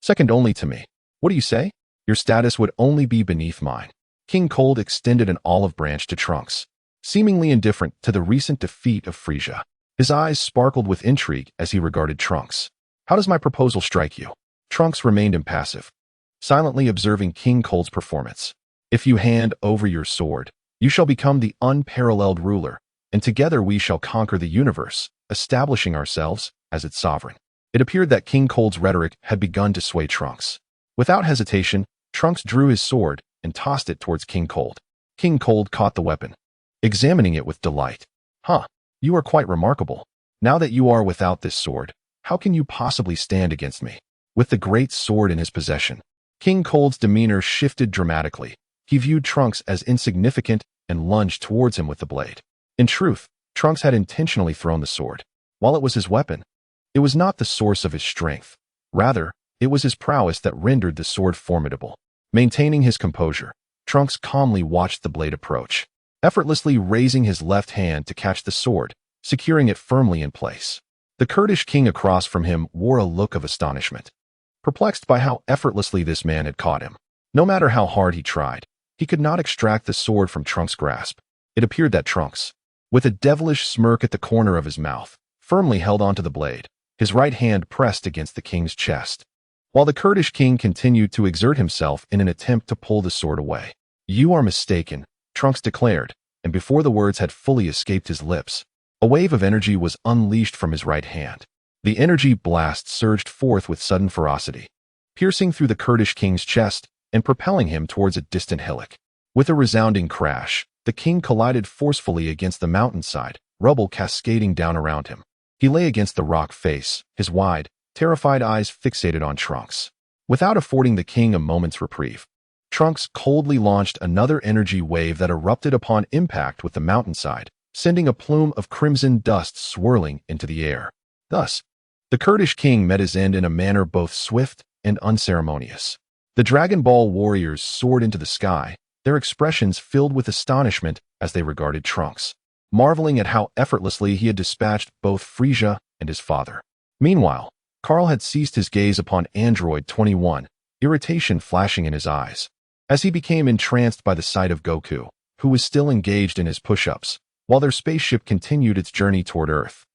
Second only to me. What do you say? Your status would only be beneath mine. King Cold extended an olive branch to Trunks, seemingly indifferent to the recent defeat of Frieza. His eyes sparkled with intrigue as he regarded Trunks. How does my proposal strike you? Trunks remained impassive, silently observing King Cold's performance. If you hand over your sword, you shall become the unparalleled ruler, and together we shall conquer the universe, establishing ourselves as its sovereign. It appeared that King Cold's rhetoric had begun to sway Trunks. Without hesitation, Trunks drew his sword and tossed it towards King Cold. King Cold caught the weapon, examining it with delight. Huh, you are quite remarkable. Now that you are without this sword, how can you possibly stand against me? With the great sword in his possession, King Cold's demeanor shifted dramatically. He viewed Trunks as insignificant and lunged towards him with the blade. In truth, Trunks had intentionally thrown the sword. While it was his weapon, it was not the source of his strength. Rather, it was his prowess that rendered the sword formidable. Maintaining his composure, Trunks calmly watched the blade approach, effortlessly raising his left hand to catch the sword, securing it firmly in place. The Kurdish king across from him wore a look of astonishment, perplexed by how effortlessly this man had caught him. No matter how hard he tried, he could not extract the sword from Trunks' grasp. It appeared that Trunks, with a devilish smirk at the corner of his mouth, firmly held onto the blade, his right hand pressed against the king's chest. while the Kurdish king continued to exert himself in an attempt to pull the sword away. "You are mistaken," Trunks declared, and before the words had fully escaped his lips, a wave of energy was unleashed from his right hand. The energy blast surged forth with sudden ferocity, piercing through the Kurdish king's chest and propelling him towards a distant hillock. With a resounding crash, the king collided forcefully against the mountainside, rubble cascading down around him. He lay against the rock face, his wide, terrified eyes fixated on Trunks. Without affording the king a moment's reprieve, Trunks coldly launched another energy wave that erupted upon impact with the mountainside, sending a plume of crimson dust swirling into the air. Thus, the Kurdish king met his end in a manner both swift and unceremonious. The Dragon Ball warriors soared into the sky, their expressions filled with astonishment as they regarded Trunks, marveling at how effortlessly he had dispatched both Frieza and his father. Meanwhile, Kaal had ceased his gaze upon Android 21, irritation flashing in his eyes, as he became entranced by the sight of Goku, who was still engaged in his push-ups, while their spaceship continued its journey toward Earth.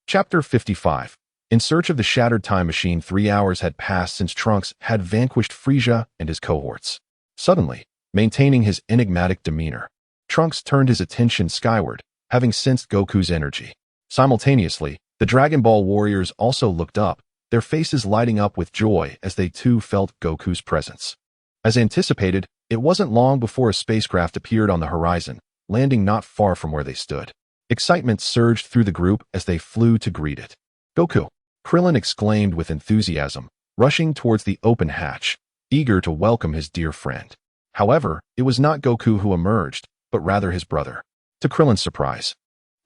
Chapter 55. In search of the shattered time machine, 3 hours had passed since Trunks had vanquished Frieza and his cohorts. Suddenly, maintaining his enigmatic demeanor, Trunks turned his attention skyward, having sensed Goku's energy. Simultaneously, the Dragon Ball warriors also looked up, their faces lighting up with joy as they too felt Goku's presence. As anticipated, it wasn't long before a spacecraft appeared on the horizon, landing not far from where they stood. Excitement surged through the group as they flew to greet it. "Goku!" Krillin exclaimed with enthusiasm, rushing towards the open hatch, eager to welcome his dear friend. However, it was not Goku who emerged, but rather his brother. To Krillin's surprise,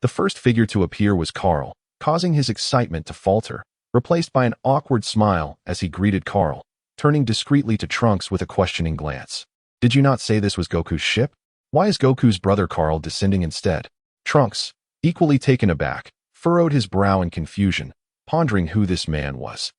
the first figure to appear was Kaal, causing his excitement to falter, replaced by an awkward smile as he greeted Kaal, turning discreetly to Trunks with a questioning glance. "Did you not say this was Goku's ship? Why is Goku's brother Kaal descending instead?" Trunks, equally taken aback, furrowed his brow in confusion, pondering who this man was.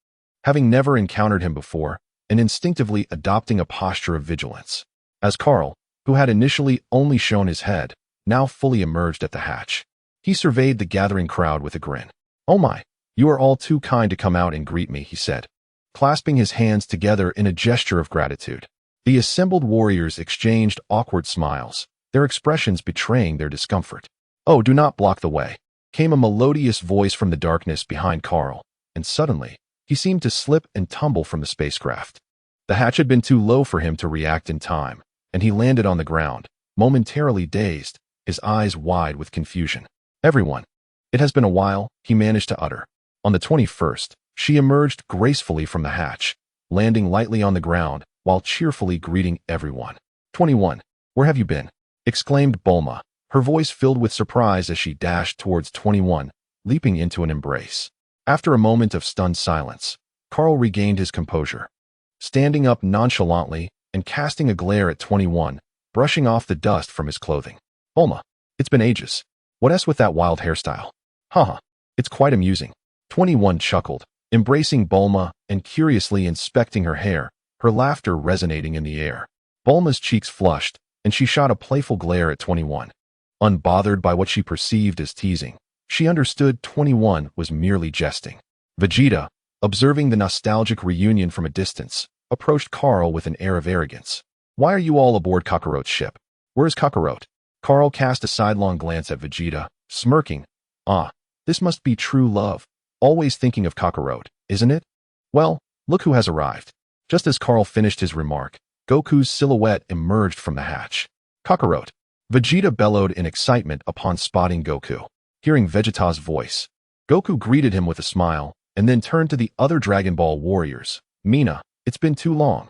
Having never encountered him before, and instinctively adopting a posture of vigilance, as Kaal, who had initially only shown his head, now fully emerged at the hatch. He surveyed the gathering crowd with a grin. "Oh my, you are all too kind to come out and greet me," he said, clasping his hands together in a gesture of gratitude. The assembled warriors exchanged awkward smiles, their expressions betraying their discomfort. "Oh, do not block the way," came a melodious voice from the darkness behind Kaal, and suddenly, he seemed to slip and tumble from the spacecraft. The hatch had been too low for him to react in time, and he landed on the ground, momentarily dazed, his eyes wide with confusion. "Everyone. It has been a while," he managed to utter. On the 21st, she emerged gracefully from the hatch, landing lightly on the ground while cheerfully greeting everyone. 21. "Where have you been?" exclaimed Bulma, her voice filled with surprise as she dashed towards 21, leaping into an embrace. After a moment of stunned silence, Kaal regained his composure, standing up nonchalantly and casting a glare at 21, brushing off the dust from his clothing. "Bulma, it's been ages. What's with that wild hairstyle?" "Haha, it's quite amusing." 21 chuckled, embracing Bulma and curiously inspecting her hair, her laughter resonating in the air. Bulma's cheeks flushed, and she shot a playful glare at 21. Unbothered by what she perceived as teasing, she understood 21 was merely jesting. Vegeta, observing the nostalgic reunion from a distance, approached Kaal with an air of arrogance. "Why are you all aboard Kakarot's ship? Where is Kakarot?" Kaal cast a sidelong glance at Vegeta, smirking. "Ah, this must be true love. Always thinking of Kakarot, isn't it? Well, look who has arrived." Just as Kaal finished his remark, Goku's silhouette emerged from the hatch. "Kakarot!" Vegeta bellowed in excitement upon spotting Goku. Hearing Vegeta's voice, Goku greeted him with a smile, and then turned to the other Dragon Ball warriors. "Mina, it's been too long."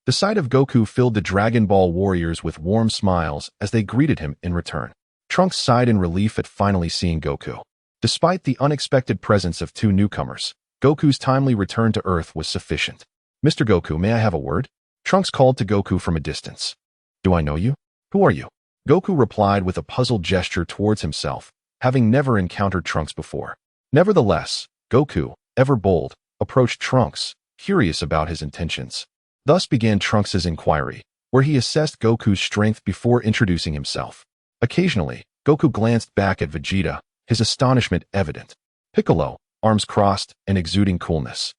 The sight of Goku filled the Dragon Ball warriors with warm smiles as they greeted him in return. Trunks sighed in relief at finally seeing Goku. Despite the unexpected presence of two newcomers, Goku's timely return to Earth was sufficient. "Mr. Goku, may I have a word?" Trunks called to Goku from a distance. "Do I know you? Who are you?" Goku replied with a puzzled gesture towards himself, having never encountered Trunks before. Nevertheless, Goku, ever bold, approached Trunks, curious about his intentions. Thus began Trunks' inquiry, where he assessed Goku's strength before introducing himself. Occasionally, Goku glanced back at Vegeta, his astonishment evident. Piccolo, arms crossed and exuding coolness,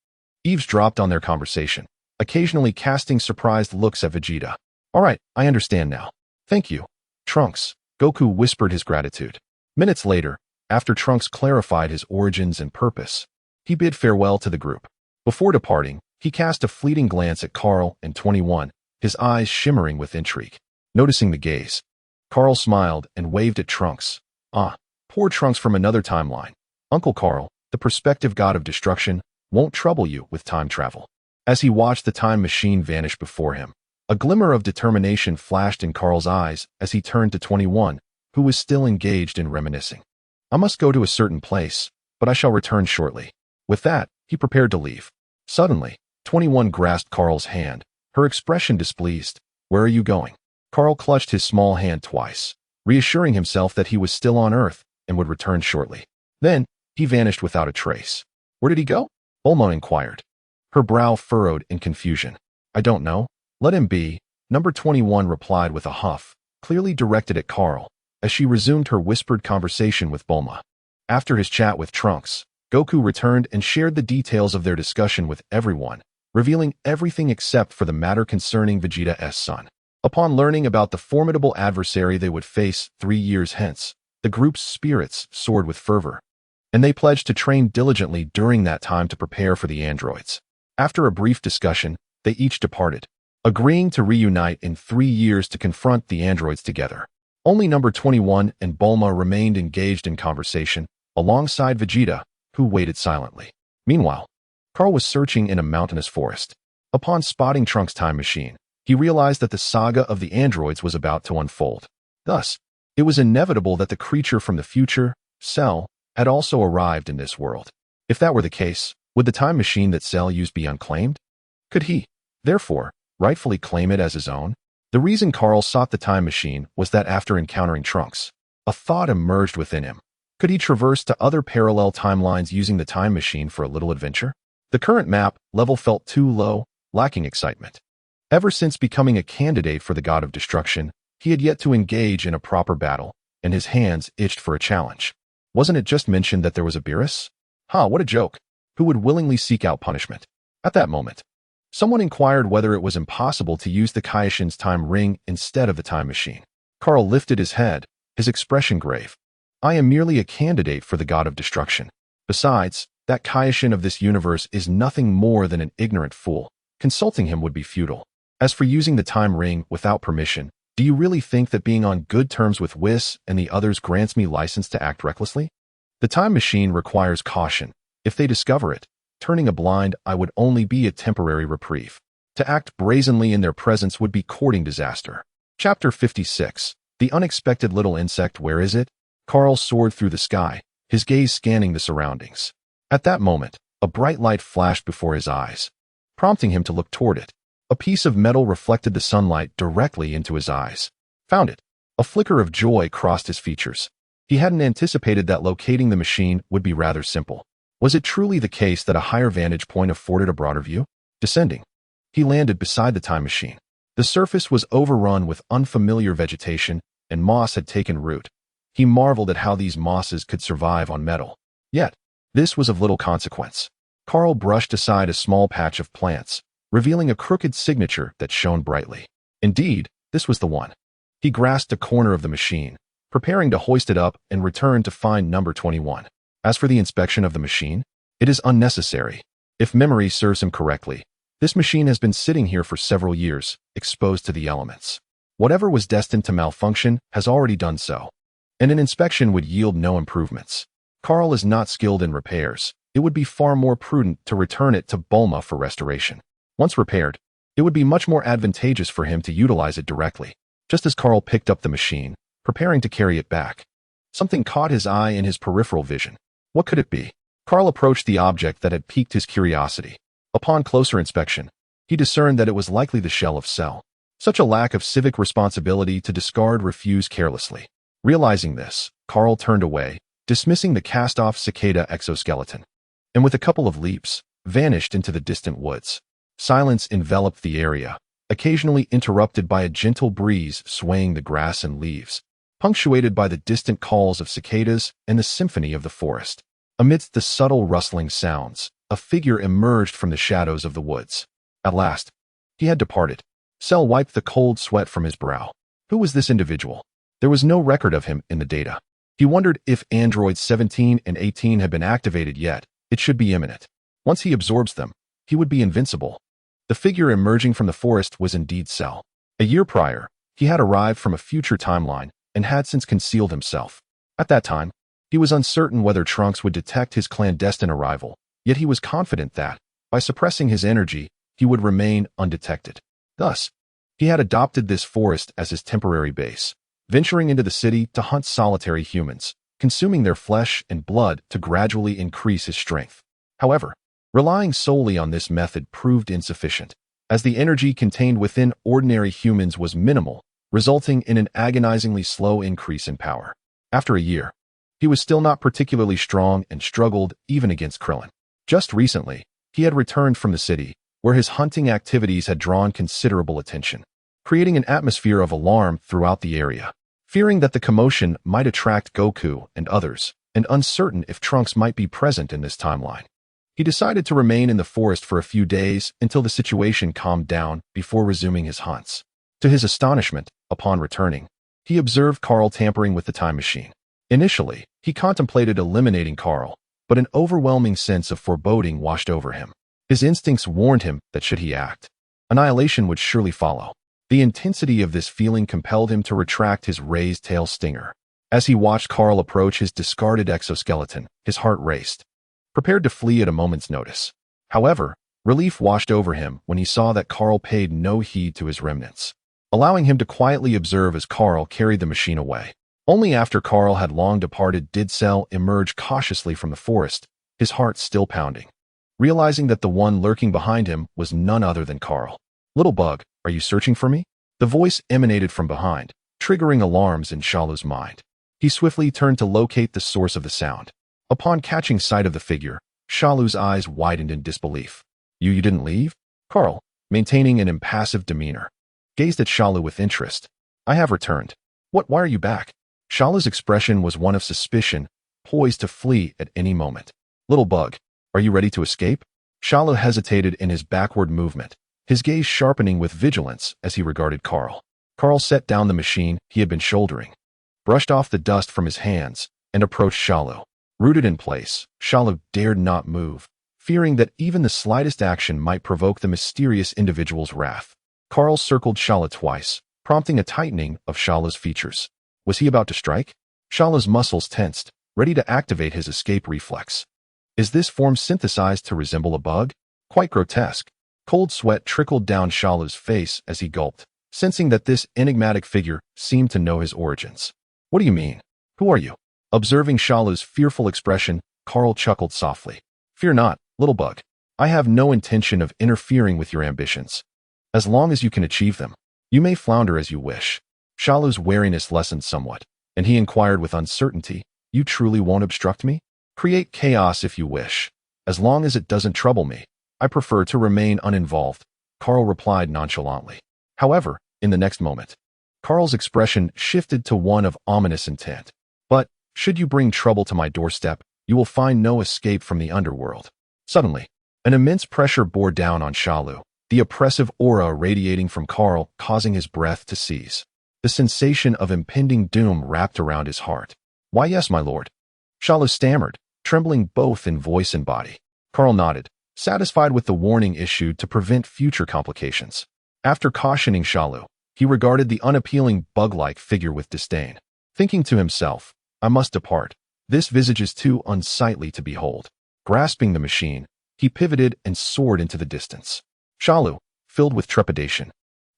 eavesdropped on their conversation, occasionally casting surprised looks at Vegeta. "All right, I understand now. Thank you, Trunks," Goku whispered his gratitude. Minutes later, after Trunks clarified his origins and purpose, he bid farewell to the group. Before departing, he cast a fleeting glance at Kaal and 21, his eyes shimmering with intrigue. Noticing the gaze, Kaal smiled and waved at Trunks. "Ah, poor Trunks from another timeline. Uncle Kaal, the prospective god of destruction, won't trouble you with time travel." As he watched the time machine vanish before him, a glimmer of determination flashed in Kaal's eyes as he turned to 21, who was still engaged in reminiscing. "I must go to a certain place, but I shall return shortly." With that, he prepared to leave. Suddenly, 21 grasped Kaal's hand, her expression displeased. "Where are you going?" Kaal clutched his small hand twice, reassuring himself that he was still on Earth and would return shortly. Then, he vanished without a trace. "Where did he go?" Bulma inquired, her brow furrowed in confusion. "I don't know. Let him be," Number 21 replied with a huff, clearly directed at Kaal, as she resumed her whispered conversation with Bulma. After his chat with Trunks, Goku returned and shared the details of their discussion with everyone, revealing everything except for the matter concerning Vegeta's son. Upon learning about the formidable adversary they would face 3 years hence, the group's spirits soared with fervor, and they pledged to train diligently during that time to prepare for the androids. After a brief discussion, they each departed, agreeing to reunite in 3 years to confront the androids together. Only Number 21 and Bulma remained engaged in conversation, alongside Vegeta, who waited silently. Meanwhile, Kaal was searching in a mountainous forest. Upon spotting Trunks' time machine, he realized that the saga of the androids was about to unfold. Thus, it was inevitable that the creature from the future, Cell, had also arrived in this world. If that were the case, would the time machine that Cell used be unclaimed? Could he, therefore, rightfully claim it as his own? The reason Kaal sought the time machine was that after encountering Trunks, a thought emerged within him. Could he traverse to other parallel timelines using the time machine for a little adventure? The current map level felt too low, lacking excitement. Ever since becoming a candidate for the god of destruction, he had yet to engage in a proper battle, and his hands itched for a challenge. Wasn't it just mentioned that there was a Beerus? What a joke. Who would willingly seek out punishment? At that moment, someone inquired whether it was impossible to use the Kaioshin's time ring instead of the time machine. Kaal lifted his head, his expression grave. "I am merely a candidate for the god of destruction. Besides, that Kaioshin of this universe is nothing more than an ignorant fool. Consulting him would be futile. As for using the time ring without permission, do you really think that being on good terms with Whis and the others grants me license to act recklessly? The time machine requires caution. If they discover it, turning a blind eye would only be a temporary reprieve. To act brazenly in their presence would be courting disaster." Chapter 56. The unexpected little insect. Where is it? Kaal soared through the sky, his gaze scanning the surroundings. At that moment, a bright light flashed before his eyes, prompting him to look toward it. A piece of metal reflected the sunlight directly into his eyes. Found it. A flicker of joy crossed his features. He hadn't anticipated that locating the machine would be rather simple. Was it truly the case that a higher vantage point afforded a broader view? Descending, he landed beside the time machine. The surface was overrun with unfamiliar vegetation, and moss had taken root. He marveled at how these mosses could survive on metal. Yet, this was of little consequence. Kaal brushed aside a small patch of plants, revealing a crooked signature that shone brightly. Indeed, this was the one. He grasped a corner of the machine, preparing to hoist it up and return to find Number 21. As for the inspection of the machine, it is unnecessary. If memory serves him correctly, this machine has been sitting here for several years, exposed to the elements. Whatever was destined to malfunction has already done so, and an inspection would yield no improvements. Kaal is not skilled in repairs. It would be far more prudent to return it to Bulma for restoration. Once repaired, it would be much more advantageous for him to utilize it directly. Just as Kaal picked up the machine, preparing to carry it back, something caught his eye in his peripheral vision. What could it be? Kaal approached the object that had piqued his curiosity. Upon closer inspection, he discerned that it was likely the shell of Cell. Such a lack of civic responsibility to discard refuse carelessly. Realizing this, Kaal turned away, dismissing the cast-off cicada exoskeleton, and with a couple of leaps, vanished into the distant woods. Silence enveloped the area, occasionally interrupted by a gentle breeze swaying the grass and leaves, punctuated by the distant calls of cicadas and the symphony of the forest. Amidst the subtle rustling sounds, a figure emerged from the shadows of the woods. At last, he had departed. Cell wiped the cold sweat from his brow. Who was this individual? There was no record of him in the data. He wondered if androids 17 and 18 had been activated yet. It should be imminent. Once he absorbs them, he would be invincible. The figure emerging from the forest was indeed Cell. A year prior, he had arrived from a future timeline and had since concealed himself. At that time, he was uncertain whether Trunks would detect his clandestine arrival, yet he was confident that, by suppressing his energy, he would remain undetected. Thus, he had adopted this forest as his temporary base, venturing into the city to hunt solitary humans, consuming their flesh and blood to gradually increase his strength. However, relying solely on this method proved insufficient, as the energy contained within ordinary humans was minimal, resulting in an agonizingly slow increase in power. After a year, he was still not particularly strong and struggled even against Krillin. Just recently, he had returned from the city, where his hunting activities had drawn considerable attention, creating an atmosphere of alarm throughout the area. Fearing that the commotion might attract Goku and others, and uncertain if Trunks might be present in this timeline, he decided to remain in the forest for a few days until the situation calmed down before resuming his hunts. To his astonishment, upon returning, he observed Kaal tampering with the time machine. Initially, he contemplated eliminating Kaal, but an overwhelming sense of foreboding washed over him. His instincts warned him that should he act, annihilation would surely follow. The intensity of this feeling compelled him to retract his raised tail stinger. As he watched Kaal approach his discarded exoskeleton, his heart raced, prepared to flee at a moment's notice. However, relief washed over him when he saw that Kaal paid no heed to his remnants, allowing him to quietly observe as Kaal carried the machine away. Only after Kaal had long departed did Cell emerge cautiously from the forest, his heart still pounding, realizing that the one lurking behind him was none other than Kaal. "Little bug, are you searching for me?" The voice emanated from behind, triggering alarms in Shalu's mind. He swiftly turned to locate the source of the sound. Upon catching sight of the figure, Shalu's eyes widened in disbelief. You didn't leave?" Kaal, maintaining an impassive demeanor, gazed at Shalu with interest. "I have returned." Why are you back?" Shalu's expression was one of suspicion, poised to flee at any moment. "Little bug, are you ready to escape?" Shalu hesitated in his backward movement, his gaze sharpening with vigilance as he regarded Kaal. Kaal set down the machine he had been shouldering, brushed off the dust from his hands, and approached Shalu. Rooted in place, Shalu dared not move, fearing that even the slightest action might provoke the mysterious individual's wrath. Kaal circled Shalu twice, prompting a tightening of Shalu's features. Was he about to strike? Shalu's muscles tensed, ready to activate his escape reflex. Is this form synthesized to resemble a bug? Quite grotesque. Cold sweat trickled down Shalu's face as he gulped, sensing that this enigmatic figure seemed to know his origins. What do you mean? Who are you? Observing Shalu's fearful expression, Kaal chuckled softly. Fear not, little bug. I have no intention of interfering with your ambitions. As long as you can achieve them, you may flounder as you wish. Shalu's wariness lessened somewhat, and he inquired with uncertainty, You truly won't obstruct me? Create chaos if you wish. As long as it doesn't trouble me, I prefer to remain uninvolved, Kaal replied nonchalantly. However, in the next moment, Kaal's expression shifted to one of ominous intent. But, should you bring trouble to my doorstep, you will find no escape from the underworld. Suddenly, an immense pressure bore down on Shalu, the oppressive aura radiating from Kaal causing his breath to seize. The sensation of impending doom wrapped around his heart. Why yes, my lord. Shalu stammered, trembling both in voice and body. Kaal nodded, satisfied with the warning issued to prevent future complications. After cautioning Shalu, he regarded the unappealing bug-like figure with disdain, thinking to himself, I must depart. This visage is too unsightly to behold. Grasping the machine, he pivoted and soared into the distance. Shalu, filled with trepidation,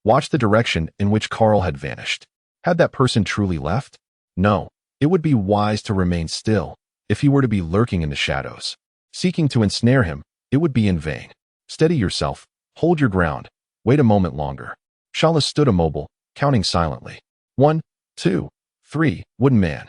watched the direction in which Kaal had vanished. Had that person truly left? No, it would be wise to remain still. If he were to be lurking in the shadows, seeking to ensnare him, it would be in vain. Steady yourself, hold your ground, wait a moment longer. Shalu stood immobile, counting silently. 1, 2, 3, wooden man.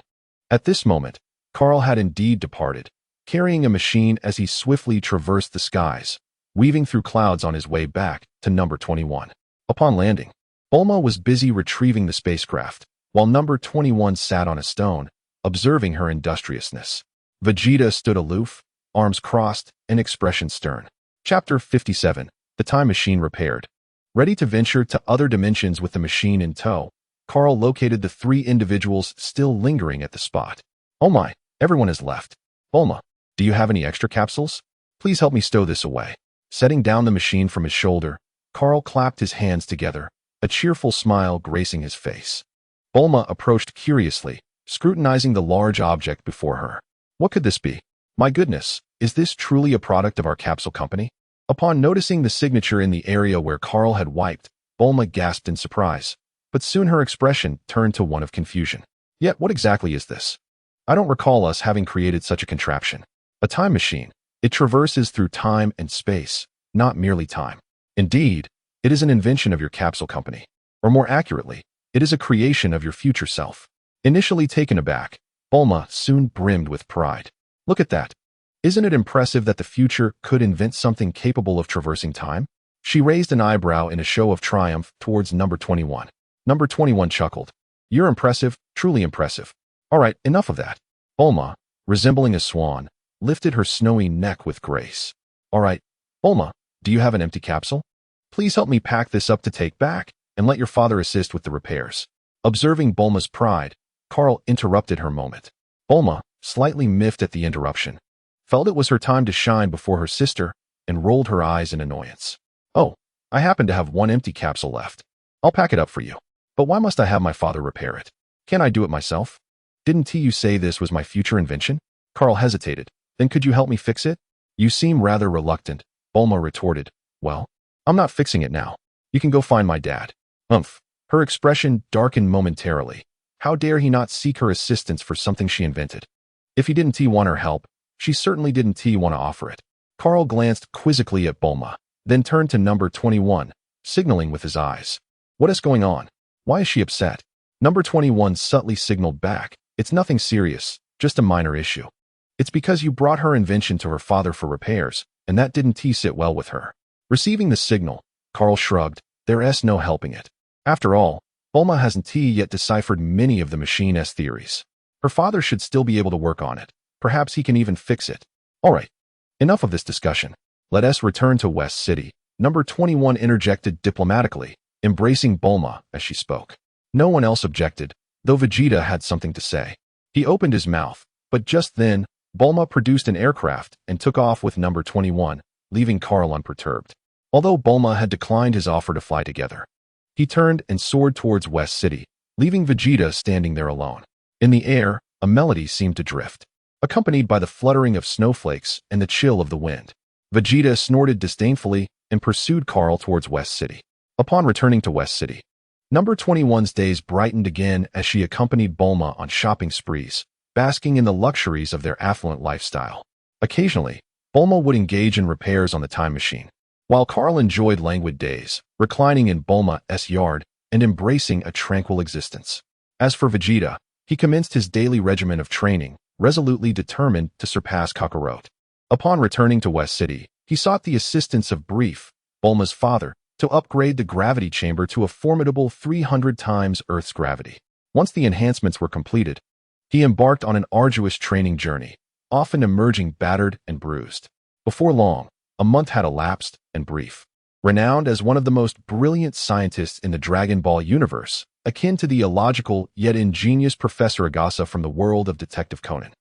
At this moment, Kaal had indeed departed, carrying a machine as he swiftly traversed the skies, weaving through clouds on his way back to number 21. Upon landing, Bulma was busy retrieving the spacecraft, while number 21 sat on a stone, observing her industriousness. Vegeta stood aloof, arms crossed, and expression stern. Chapter 57. the time machine repaired. Ready to venture to other dimensions with the machine in tow, Kaal located the 3 individuals still lingering at the spot. Oh my, everyone has left. Bulma, do you have any extra capsules? Please help me stow this away. Setting down the machine from his shoulder, Kaal clapped his hands together, a cheerful smile gracing his face. Bulma approached curiously, scrutinizing the large object before her. What could this be? My goodness, is this truly a product of our capsule company? Upon noticing the signature in the area where Kaal had wiped, Bulma gasped in surprise, but soon her expression turned to one of confusion. Yet what exactly is this? I don't recall us having created such a contraption. A time machine. It traverses through time and space, not merely time. Indeed, it is an invention of your capsule company. Or more accurately, it is a creation of your future self. Initially taken aback, Bulma soon brimmed with pride. Look at that. Isn't it impressive that the future could invent something capable of traversing time? She raised an eyebrow in a show of triumph towards number 21. Number 21 chuckled. You're impressive, truly impressive. All right, enough of that. Bulma, resembling a swan, lifted her snowy neck with grace. All right, Bulma, do you have an empty capsule? Please help me pack this up to take back, and let your father assist with the repairs. Observing Bulma's pride, Kaal interrupted her moment. Bulma, slightly miffed at the interruption, felt it was her time to shine before her sister, and rolled her eyes in annoyance. Oh, I happen to have 1 empty capsule left. I'll pack it up for you. But why must I have my father repair it? Can't I do it myself? Didn't you say this was my future invention? Kaal hesitated. Then could you help me fix it? You seem rather reluctant, Bulma retorted. Well, I'm not fixing it now. You can go find my dad. Umph. Her expression darkened momentarily. How dare he not seek her assistance for something she invented? If he didn't want her help, she certainly didn't want to offer it. Kaal glanced quizzically at Bulma, then turned to number 21, signaling with his eyes. What is going on? Why is she upset? Number 21 subtly signaled back. It's nothing serious, just a minor issue. It's because you brought her invention to her father for repairs, and that didn't sit well with her. Receiving the signal, Kaal shrugged. There's no helping it. After all, Bulma hasn't yet deciphered many of the machine's theories. Her father should still be able to work on it. Perhaps he can even fix it. All right, enough of this discussion. Let us return to West City. Number 21 interjected diplomatically, embracing Bulma as she spoke. No one else objected, though Vegeta had something to say. He opened his mouth, but just then, Bulma produced an aircraft and took off with number 21, leaving Kaal unperturbed. Although Bulma had declined his offer to fly together, he turned and soared towards West City, leaving Vegeta standing there alone. In the air, a melody seemed to drift, accompanied by the fluttering of snowflakes and the chill of the wind. Vegeta snorted disdainfully and pursued Kaal towards West City. Upon returning to West City, number 21's days brightened again as she accompanied Bulma on shopping sprees, basking in the luxuries of their affluent lifestyle. Occasionally, Bulma would engage in repairs on the time machine, while Kaal enjoyed languid days, reclining in Bulma's yard and embracing a tranquil existence. As for Vegeta, he commenced his daily regimen of training, resolutely determined to surpass Kakarot. Upon returning to West City, he sought the assistance of Brief, Bulma's father, to upgrade the gravity chamber to a formidable 300 times Earth's gravity. Once the enhancements were completed, he embarked on an arduous training journey, often emerging battered and bruised. Before long, a month had elapsed, and Brief, renowned as one of the most brilliant scientists in the Dragon Ball universe, akin to the illogical yet ingenious Professor Agasa from the world of Detective Conan,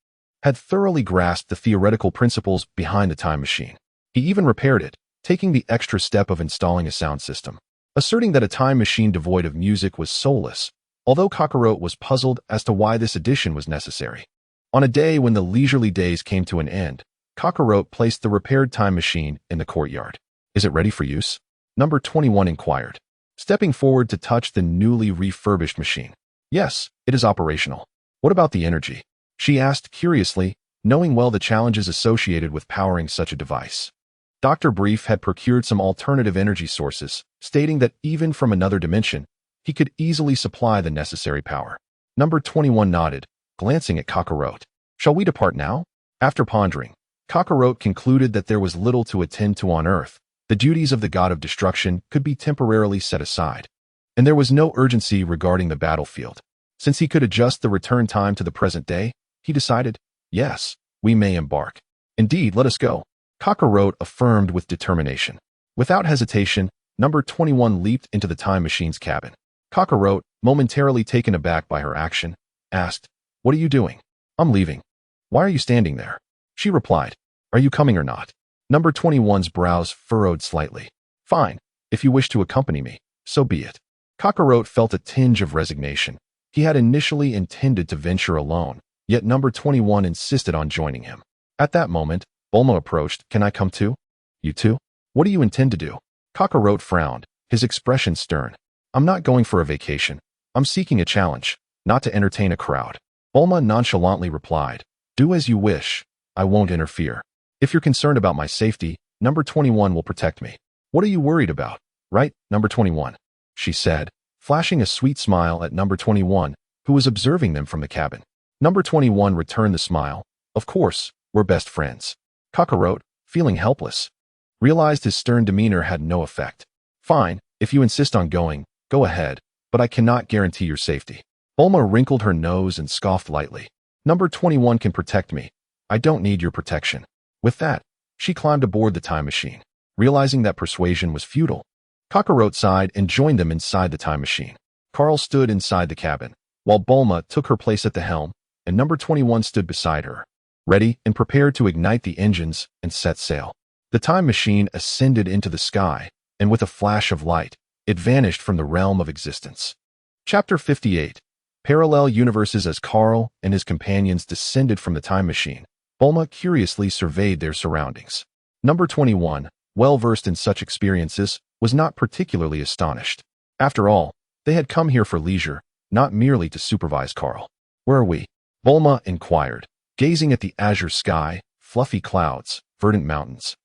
had thoroughly grasped the theoretical principles behind the time machine. He even repaired it, taking the extra step of installing a sound system, asserting that a time machine devoid of music was soulless, although Kakarot was puzzled as to why this addition was necessary. On a day when the leisurely days came to an end, Kakarot placed the repaired time machine in the courtyard. Is it ready for use? Number 21 inquired, stepping forward to touch the newly refurbished machine. Yes, it is operational. What about the energy? She asked curiously, knowing well the challenges associated with powering such a device. Dr. Brief had procured some alternative energy sources, stating that even from another dimension, he could easily supply the necessary power. Number 21 nodded, glancing at Kakarot. Shall we depart now? After pondering, Kakarot concluded that there was little to attend to on Earth. The duties of the god of destruction could be temporarily set aside, and there was no urgency regarding the battlefield. Since he could adjust the return time to the present day, he decided, yes, we may embark. Indeed, let us go. Kakarot affirmed with determination. Without hesitation, number 21 leaped into the time machine's cabin. Kakarot, momentarily taken aback by her action, asked, "What are you doing?" "I'm leaving." "Why are you standing there?" She replied, "Are you coming or not?" Number 21's brows furrowed slightly. "Fine, if you wish to accompany me, so be it." Kakarot felt a tinge of resignation. He had initially intended to venture alone, yet number 21 insisted on joining him. At that moment, Bulma approached. "Can I come too?" "You too? What do you intend to do?" Kakarot frowned, his expression stern. "I'm not going for a vacation. I'm seeking a challenge, not to entertain a crowd." Bulma nonchalantly replied, "Do as you wish. I won't interfere. If you're concerned about my safety, number 21 will protect me." "What are you worried about, right, number 21?" she said, flashing a sweet smile at number 21, who was observing them from the cabin. Number 21 returned the smile. "Of course, we're best friends." Kakarot, feeling helpless, realized his stern demeanor had no effect. "Fine, if you insist on going, go ahead, but I cannot guarantee your safety." Bulma wrinkled her nose and scoffed lightly. "Number 21 can protect me. I don't need your protection." With that, she climbed aboard the time machine. Realizing that persuasion was futile, Kakarot sighed and joined them inside the time machine. Kaal stood inside the cabin, while Bulma took her place at the helm, and number 21 stood beside her, ready and prepared to ignite the engines and set sail. The time machine ascended into the sky, and with a flash of light, it vanished from the realm of existence. Chapter 58. Parallel Universes. As Kaal and his companions descended from the time machine, Bulma curiously surveyed their surroundings. Number 21, well-versed in such experiences, was not particularly astonished. After all, they had come here for leisure, not merely to supervise Kaal. "Where are we?" Bulma inquired, gazing at the azure sky, fluffy clouds, verdant mountains,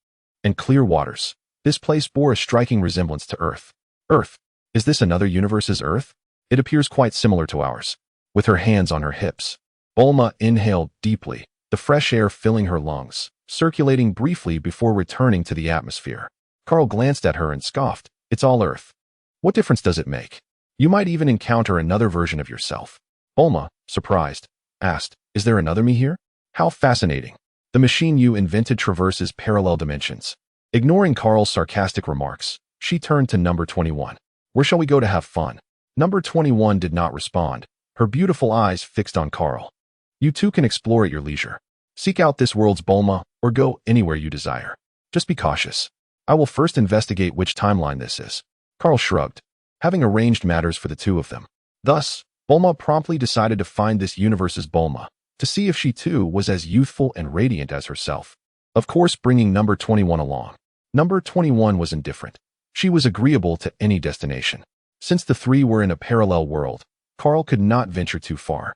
and clear waters. This place bore a striking resemblance to Earth. "Earth? Is this another universe's Earth? It appears quite similar to ours." With her hands on her hips, Bulma inhaled deeply, the fresh air filling her lungs, circulating briefly before returning to the atmosphere. Kaal glanced at her and scoffed. "It's all Earth. What difference does it make? You might even encounter another version of yourself." Bulma, surprised, asked, "Is there another me here?" "How fascinating. The machine you invented traverses parallel dimensions." Ignoring Kaal's sarcastic remarks, she turned to number 21. "Where shall we go to have fun?" Number 21 did not respond, her beautiful eyes fixed on Kaal. "You two can explore at your leisure. Seek out this world's Bulma, or go anywhere you desire. Just be cautious. I will first investigate which timeline this is." Kaal shrugged, having arranged matters for the two of them. Thus, Bulma promptly decided to find this universe's Bulma, to see if she too was as youthful and radiant as herself. Of course, bringing number 21 along. Number 21 was indifferent. She was agreeable to any destination. Since the three were in a parallel world, Kaal could not venture too far,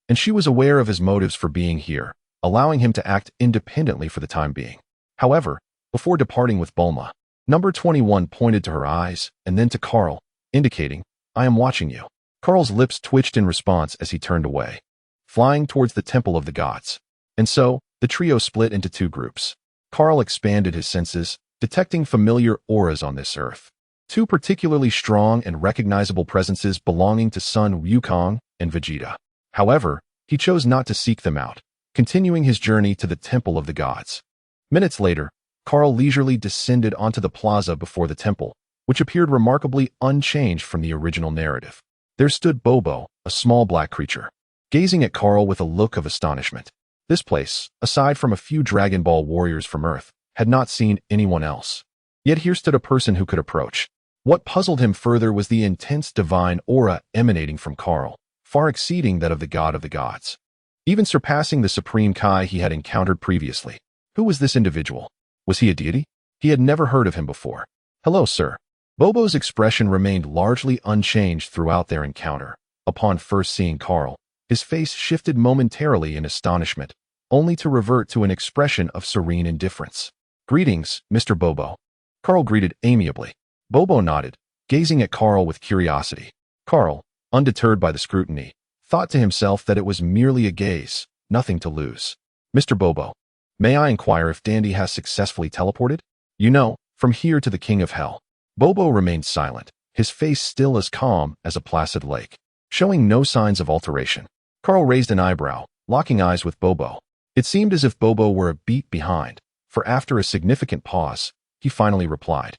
and she was aware of his motives for being here, allowing him to act independently for the time being. However, before departing with Bulma, number 21 pointed to her eyes and then to Kaal, indicating, "I am watching you." Kaal's lips twitched in response as he turned away, flying towards the Temple of the Gods. And so, the trio split into two groups. Kaal expanded his senses, detecting familiar auras on this earth. Two particularly strong and recognizable presences belonging to Son Wukong and Vegeta. However, he chose not to seek them out, continuing his journey to the Temple of the Gods. Minutes later, Kaal leisurely descended onto the plaza before the temple, which appeared remarkably unchanged from the original narrative. There stood Bobo, a small black creature, gazing at Kaal with a look of astonishment. This place, aside from a few Dragon Ball warriors from Earth, had not seen anyone else. Yet here stood a person who could approach. What puzzled him further was the intense divine aura emanating from Kaal, far exceeding that of the god of the gods, even surpassing the supreme Kai he had encountered previously. Who was this individual? Was he a deity? He had never heard of him before. "Hello, sir." Bobo's expression remained largely unchanged throughout their encounter. Upon first seeing Kaal, his face shifted momentarily in astonishment, only to revert to an expression of serene indifference. "Greetings, Mr. Bobo." Kaal greeted amiably. Bobo nodded, gazing at Kaal with curiosity. Kaal, undeterred by the scrutiny, thought to himself that it was merely a gaze, nothing to lose. "Mr. Bobo, may I inquire if Dandy has successfully teleported? You know, from here to the King of Hell." Bobo remained silent, his face still as calm as a placid lake, showing no signs of alteration. Kaal raised an eyebrow, locking eyes with Bobo. It seemed as if Bobo were a beat behind, for after a significant pause, he finally replied,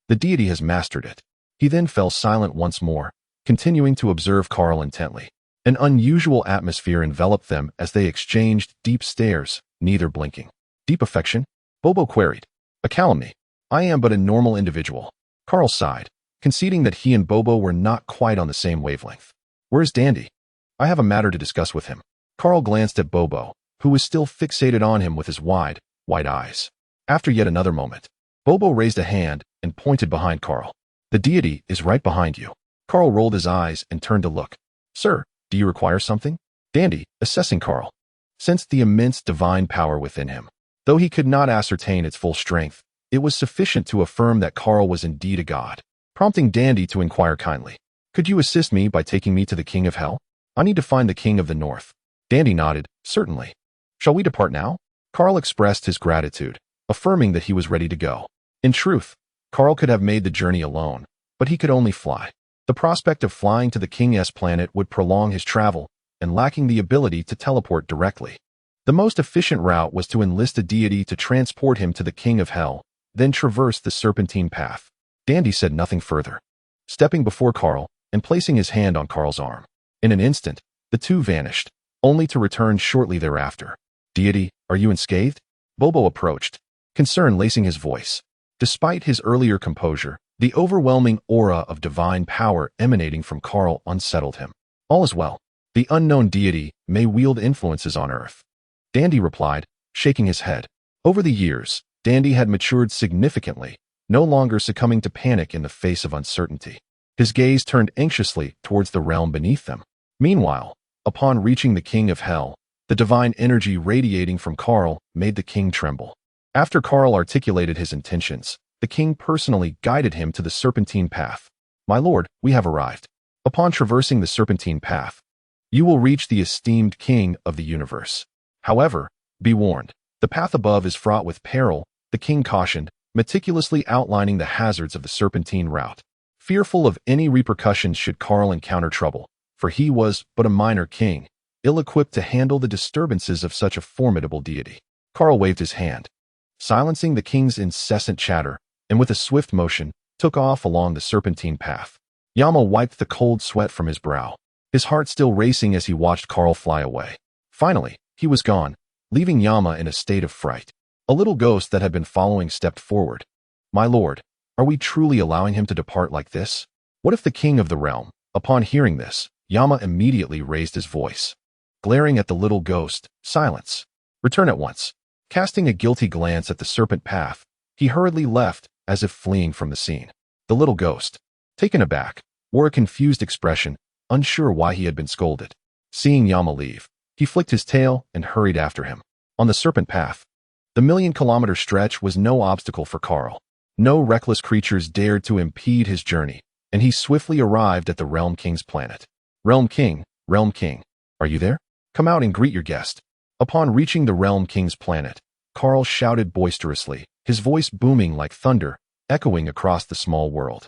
The deity has mastered it. He then fell silent once more, continuing to observe Kaal intently. An unusual atmosphere enveloped them as they exchanged deep stares, neither blinking. Deep affection? Bobo queried. A calumny. I am but a normal individual. Kaal sighed, conceding that he and Bobo were not quite on the same wavelength. Where's Dandy? I have a matter to discuss with him. Kaal glanced at Bobo, who was still fixated on him with his wide, white eyes. After yet another moment, Bobo raised a hand and pointed behind Kaal. The deity is right behind you. Kaal rolled his eyes and turned to look. Sir, do you require something? Dandy, assessing Kaal, sensed the immense divine power within him. Though he could not ascertain its full strength, it was sufficient to affirm that Kaal was indeed a god, prompting Dandy to inquire kindly. Could you assist me by taking me to the King of Hell? I need to find the King of the North. Dandy nodded, certainly. Shall we depart now? Kaal expressed his gratitude, affirming that he was ready to go. In truth, Kaal could have made the journey alone, but he could only fly. The prospect of flying to the King's planet would prolong his travel, and lacking the ability to teleport directly. The most efficient route was to enlist a deity to transport him to the King of Hell, then traverse the serpentine path. Dandy said nothing further, stepping before Kaal and placing his hand on Kaal's arm. In an instant, the two vanished, only to return shortly thereafter. Deity, are you unscathed? Bobo approached, concern lacing his voice. Despite his earlier composure, the overwhelming aura of divine power emanating from Kaal unsettled him. All is well. The unknown deity may wield influences on Earth. Dandy replied, shaking his head. Over the years, Dandy had matured significantly, no longer succumbing to panic in the face of uncertainty. His gaze turned anxiously towards the realm beneath them. Meanwhile, upon reaching the King of Hell, the divine energy radiating from Kaal made the king tremble. After Kaal articulated his intentions, the king personally guided him to the serpentine path. My lord, we have arrived. Upon traversing the serpentine path, you will reach the esteemed king of the universe. However, be warned, the path above is fraught with peril, the king cautioned, meticulously outlining the hazards of the serpentine route. Fearful of any repercussions should Kaal encounter trouble, for he was but a minor king, ill-equipped to handle the disturbances of such a formidable deity. Kaal waved his hand, silencing the king's incessant chatter, and with a swift motion, took off along the serpentine path. Yama wiped the cold sweat from his brow, his heart still racing as he watched Kaal fly away. Finally, he was gone, leaving Yama in a state of fright. A little ghost that had been following stepped forward. My lord, are we truly allowing him to depart like this? What if the king of the realm? Upon hearing this, Yama immediately raised his voice. Glaring at the little ghost, silence. Return at once. Casting a guilty glance at the serpent path, he hurriedly left, as if fleeing from the scene. The little ghost, taken aback, wore a confused expression, unsure why he had been scolded. Seeing Yama leave, he flicked his tail and hurried after him. On the serpent path, the million-kilometer stretch was no obstacle for Kaal. No reckless creatures dared to impede his journey, and he swiftly arrived at the Realm King's planet. Realm King, are you there? Come out and greet your guest. Upon reaching the Realm King's planet, Kaal shouted boisterously, his voice booming like thunder, echoing across the small world.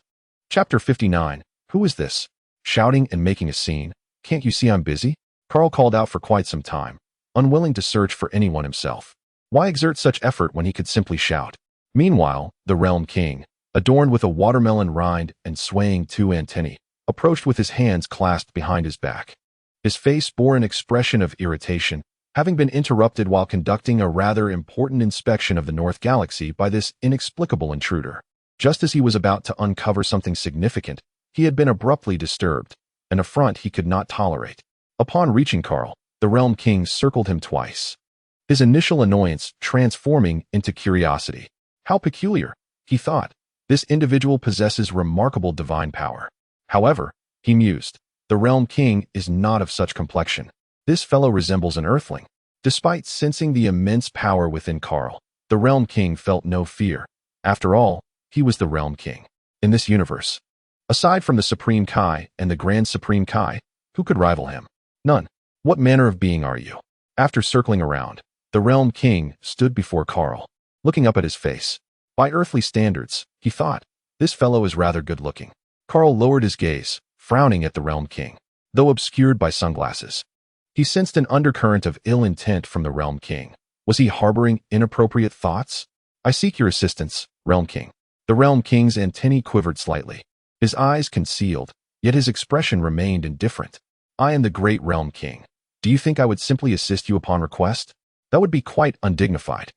Chapter 59. Who is this? Shouting and making a scene. Can't you see I'm busy? Kaal called out for quite some time, unwilling to search for anyone himself. Why exert such effort when he could simply shout? Meanwhile, the Realm King, adorned with a watermelon rind and swaying two antennae, approached with his hands clasped behind his back. His face bore an expression of irritation, having been interrupted while conducting a rather important inspection of the North Galaxy by this inexplicable intruder. Just as he was about to uncover something significant, he had been abruptly disturbed, an affront he could not tolerate. Upon reaching Kaal, the Realm King circled him twice, his initial annoyance transforming into curiosity. How peculiar, he thought. This individual possesses remarkable divine power. However, he mused, the Realm King is not of such complexion. This fellow resembles an earthling. Despite sensing the immense power within Kaal, the Realm King felt no fear. After all, he was the Realm King. In this universe, aside from the Supreme Kai and the Grand Supreme Kai, who could rival him? None. What manner of being are you? After circling around, the Realm King stood before Kaal, looking up at his face. By earthly standards, he thought, this fellow is rather good-looking. Kaal lowered his gaze, frowning at the Realm King, though obscured by sunglasses. He sensed an undercurrent of ill intent from the Realm King. Was he harboring inappropriate thoughts? I seek your assistance, Realm King. The Realm King's antennae quivered slightly. His eyes concealed, yet his expression remained indifferent. I am the great Realm King. Do you think I would simply assist you upon request? That would be quite undignified.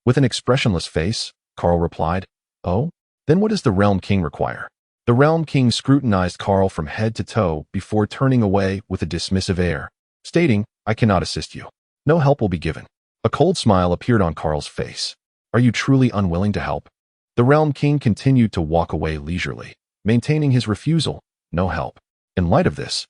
With an expressionless face, Kaal replied, Oh? Then what does the Realm King require? The Realm King scrutinized Kaal from head to toe before turning away with a dismissive air, stating, I cannot assist you. No help will be given. A cold smile appeared on Kaal's face. Are you truly unwilling to help? The Realm King continued to walk away leisurely, maintaining his refusal, no help. In light of this,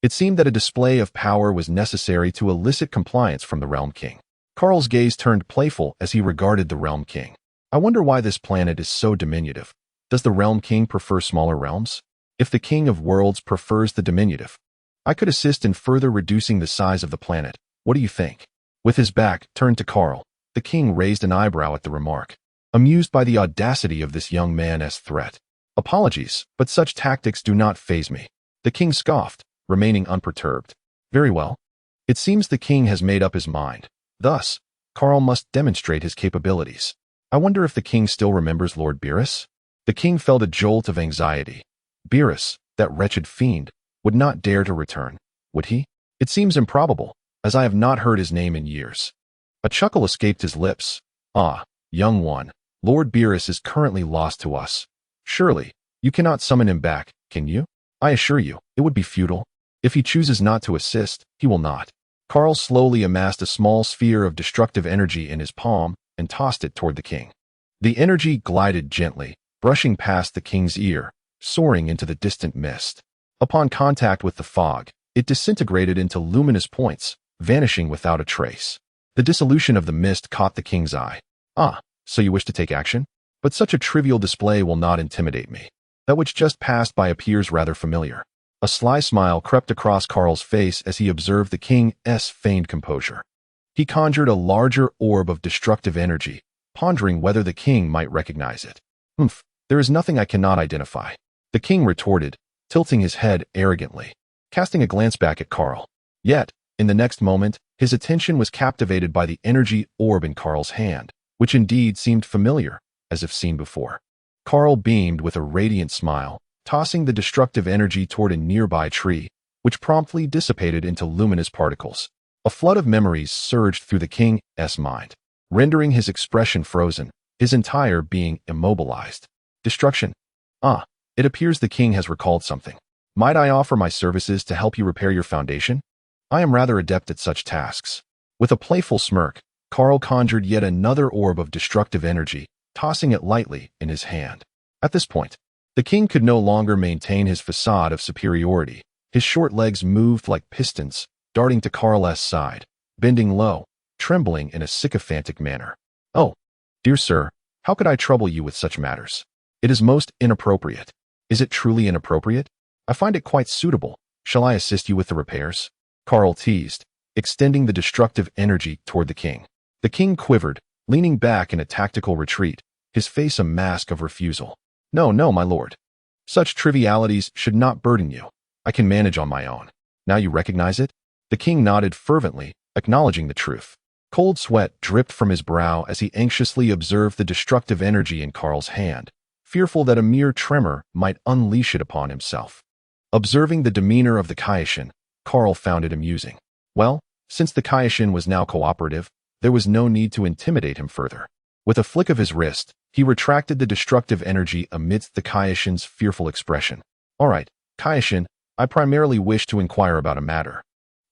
it seemed that a display of power was necessary to elicit compliance from the Realm King. Kaal's gaze turned playful as he regarded the Realm King. I wonder why this planet is so diminutive. Does the Realm King prefer smaller realms? If the King of Worlds prefers the diminutive, I could assist in further reducing the size of the planet. What do you think? With his back turned to Kaal, the king raised an eyebrow at the remark, amused by the audacity of this young man's threat. Apologies, but such tactics do not faze me. The king scoffed, remaining unperturbed. Very well. It seems the king has made up his mind. Thus, Kaal must demonstrate his capabilities. I wonder if the king still remembers Lord Beerus? The king felt a jolt of anxiety. Beerus, that wretched fiend, would not dare to return, would he? It seems improbable, as I have not heard his name in years. A chuckle escaped his lips. Ah, young one, Lord Beerus is currently lost to us. Surely, you cannot summon him back, can you? I assure you, it would be futile. If he chooses not to assist, he will not. Kaal slowly amassed a small sphere of destructive energy in his palm and tossed it toward the king. The energy glided gently, brushing past the king's ear, soaring into the distant mist. Upon contact with the fog, it disintegrated into luminous points, vanishing without a trace. The dissolution of the mist caught the king's eye. Ah, so you wish to take action? But such a trivial display will not intimidate me. That which just passed by appears rather familiar. A sly smile crept across Kaal's face as he observed the king's feigned composure. He conjured a larger orb of destructive energy, pondering whether the king might recognize it. There is nothing I cannot identify. The king retorted, tilting his head arrogantly, casting a glance back at Kaal. Yet, in the next moment, his attention was captivated by the energy orb in Kaal's hand, which indeed seemed familiar, as if seen before. Kaal beamed with a radiant smile, tossing the destructive energy toward a nearby tree, which promptly dissipated into luminous particles. A flood of memories surged through the king's mind, rendering his expression frozen, his entire being immobilized. Destruction. Ah, it appears the king has recalled something. Might I offer my services to help you repair your foundation? I am rather adept at such tasks. With a playful smirk, Kaal conjured yet another orb of destructive energy, tossing it lightly in his hand. At this point, the king could no longer maintain his facade of superiority. His short legs moved like pistons, darting to Kaal's side, bending low, trembling in a sycophantic manner. Oh, dear sir, how could I trouble you with such matters? It is most inappropriate. Is it truly inappropriate? I find it quite suitable. Shall I assist you with the repairs? Kaal teased, extending the destructive energy toward the king. The king quivered, leaning back in a tactical retreat, his face a mask of refusal. No, my lord. Such trivialities should not burden you. I can manage on my own. Now you recognize it? The king nodded fervently, acknowledging the truth. Cold sweat dripped from his brow as he anxiously observed the destructive energy in Kaal's hand, fearful that a mere tremor might unleash it upon himself. Observing the demeanor of the Kaioshin, Kaal found it amusing. Well, since the Kaioshin was now cooperative, there was no need to intimidate him further. With a flick of his wrist, he retracted the destructive energy amidst the Kaioshin's fearful expression. All right, Kaioshin, I primarily wish to inquire about a matter.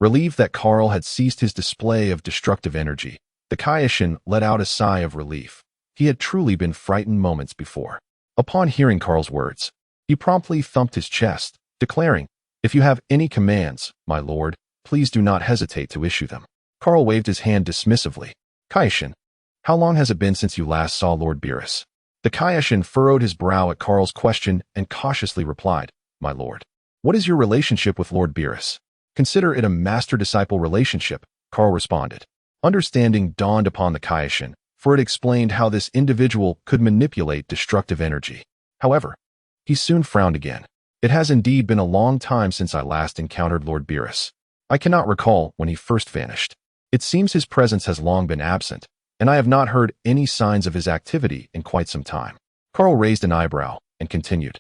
Relieved that Kaal had ceased his display of destructive energy, the Kaioshin let out a sigh of relief. He had truly been frightened moments before. Upon hearing Kaal's words, he promptly thumped his chest, declaring, If you have any commands, my lord, please do not hesitate to issue them. Kaal waved his hand dismissively. Kaioshin, how long has it been since you last saw Lord Beerus? The Kaioshin furrowed his brow at Kaal's question and cautiously replied, My lord. What is your relationship with Lord Beerus? Consider it a master-disciple relationship, Kaal responded. Understanding dawned upon the Kaioshin, for it explained how this individual could manipulate destructive energy. However, he soon frowned again. It has indeed been a long time since I last encountered Lord Beerus. I cannot recall when he first vanished. It seems his presence has long been absent, and I have not heard any signs of his activity in quite some time. Kaal raised an eyebrow and continued.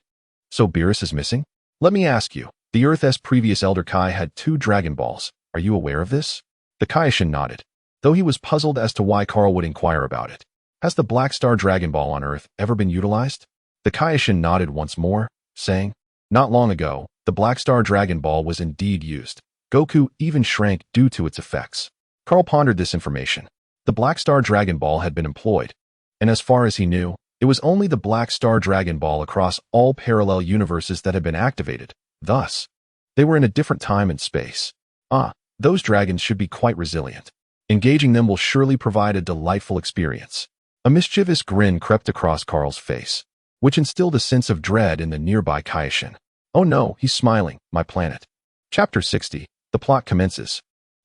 So Beerus is missing? Let me ask you, the Earth's previous Elder Kai had 2 Dragon Balls. Are you aware of this? The Kaioshin nodded, though he was puzzled as to why Kaal would inquire about it. Has the Black Star Dragon Ball on Earth ever been utilized? The Kaioshin nodded once more, saying, not long ago, the Black Star Dragon Ball was indeed used. Goku even shrank due to its effects. Kaal pondered this information. The Black Star Dragon Ball had been employed, and as far as he knew, it was only the Black Star Dragon Ball across all parallel universes that had been activated. Thus, they were in a different time and space. Those dragons should be quite resilient. Engaging them will surely provide a delightful experience. A mischievous grin crept across Kaal's face, which instilled a sense of dread in the nearby Kaioshin. Oh no, he's smiling, my planet. Chapter 60. The plot commences.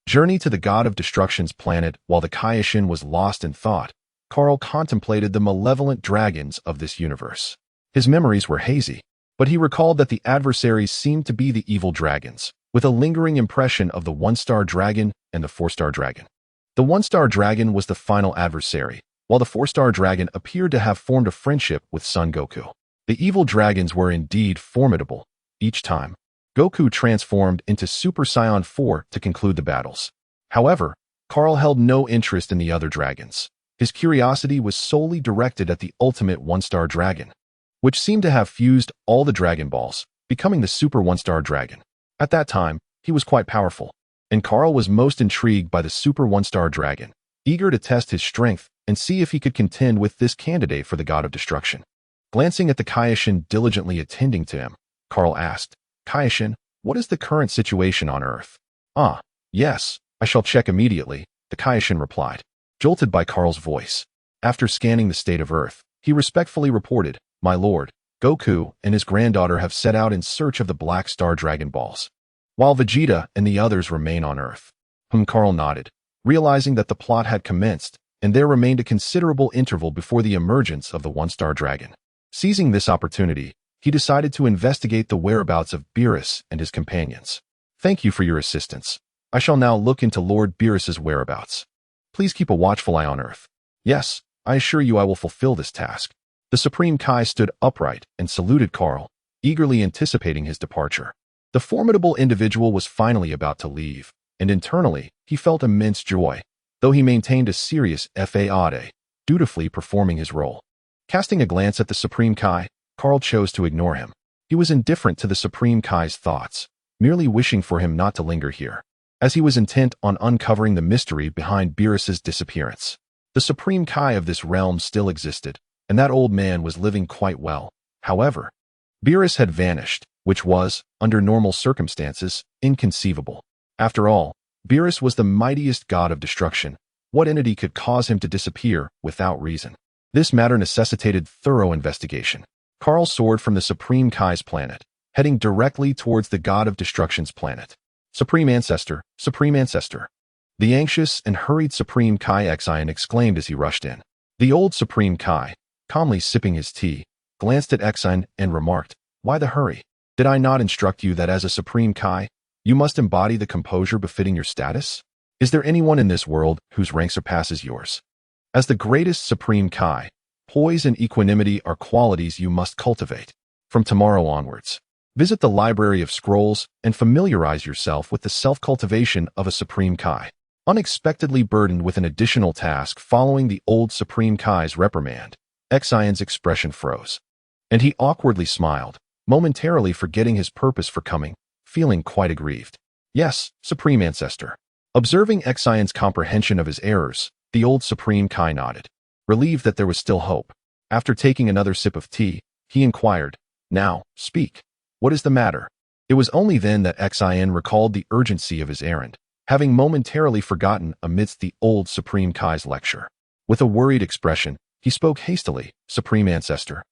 Journey to the God of Destruction's planet. While the Kaioshin was lost in thought, Kaal contemplated the malevolent dragons of this universe. His memories were hazy, but he recalled that the adversaries seemed to be the evil dragons, with a lingering impression of the 1-star dragon and the 4-star dragon. The 1-star dragon was the final adversary, while the 4-star dragon appeared to have formed a friendship with Son Goku. The evil dragons were indeed formidable. Each time, Goku transformed into Super Saiyan 4 to conclude the battles. However, Kaal held no interest in the other dragons. His curiosity was solely directed at the ultimate 1-star dragon, which seemed to have fused all the Dragon Balls, becoming the Super 1-star dragon. At that time, he was quite powerful, and Kaal was most intrigued by the Super 1-star dragon, eager to test his strength and see if he could contend with this candidate for the God of Destruction. Glancing at the Kaioshin diligently attending to him, Kaal asked, Kaioshin, what is the current situation on Earth? Yes, I shall check immediately, the Kaioshin replied, jolted by Kaal's voice. After scanning the state of Earth, he respectfully reported, my lord, Goku and his granddaughter have set out in search of the Black Star Dragon Balls, while Vegeta and the others remain on Earth. Kaal nodded, realizing that the plot had commenced, and there remained a considerable interval before the emergence of the 1-star dragon. Seizing this opportunity, he decided to investigate the whereabouts of Beerus and his companions. Thank you for your assistance. I shall now look into Lord Beerus's whereabouts. Please keep a watchful eye on Earth. Yes, I assure you I will fulfill this task. The Supreme Kai stood upright and saluted Kaal, eagerly anticipating his departure. The formidable individual was finally about to leave, and internally, he felt immense joy, though he maintained a serious faade, dutifully performing his role. Casting a glance at the Supreme Kai, Kaal chose to ignore him. He was indifferent to the Supreme Kai's thoughts, merely wishing for him not to linger here, as he was intent on uncovering the mystery behind Beerus's disappearance. The Supreme Kai of this realm still existed, and that old man was living quite well. However, Beerus had vanished, which was, under normal circumstances, inconceivable. After all, Beerus was the mightiest god of destruction. What entity could cause him to disappear without reason? This matter necessitated thorough investigation. Kaal soared from the Supreme Kai's planet, heading directly towards the God of Destruction's planet. Supreme Ancestor, Supreme Ancestor. The anxious and hurried Supreme Kai Scion exclaimed as he rushed in. The old Supreme Kai, calmly sipping his tea, glanced at Scion and remarked, why the hurry? Did I not instruct you that as a Supreme Kai, you must embody the composure befitting your status? Is there anyone in this world whose rank surpasses yours? As the greatest Supreme Kai, poise and equanimity are qualities you must cultivate. From tomorrow onwards, visit the Library of Scrolls and familiarize yourself with the self-cultivation of a Supreme Kai. Unexpectedly burdened with an additional task following the old Supreme Kai's reprimand, Sion's expression froze, and he awkwardly smiled, momentarily forgetting his purpose for coming, feeling quite aggrieved. Yes, Supreme Ancestor. Observing Sion's comprehension of his errors, the old Supreme Kai nodded, relieved that there was still hope. After taking another sip of tea, he inquired, now, speak. What is the matter? It was only then that Sion recalled the urgency of his errand, having momentarily forgotten amidst the old Supreme Kai's lecture. With a worried expression, he spoke hastily, Supreme Ancestor.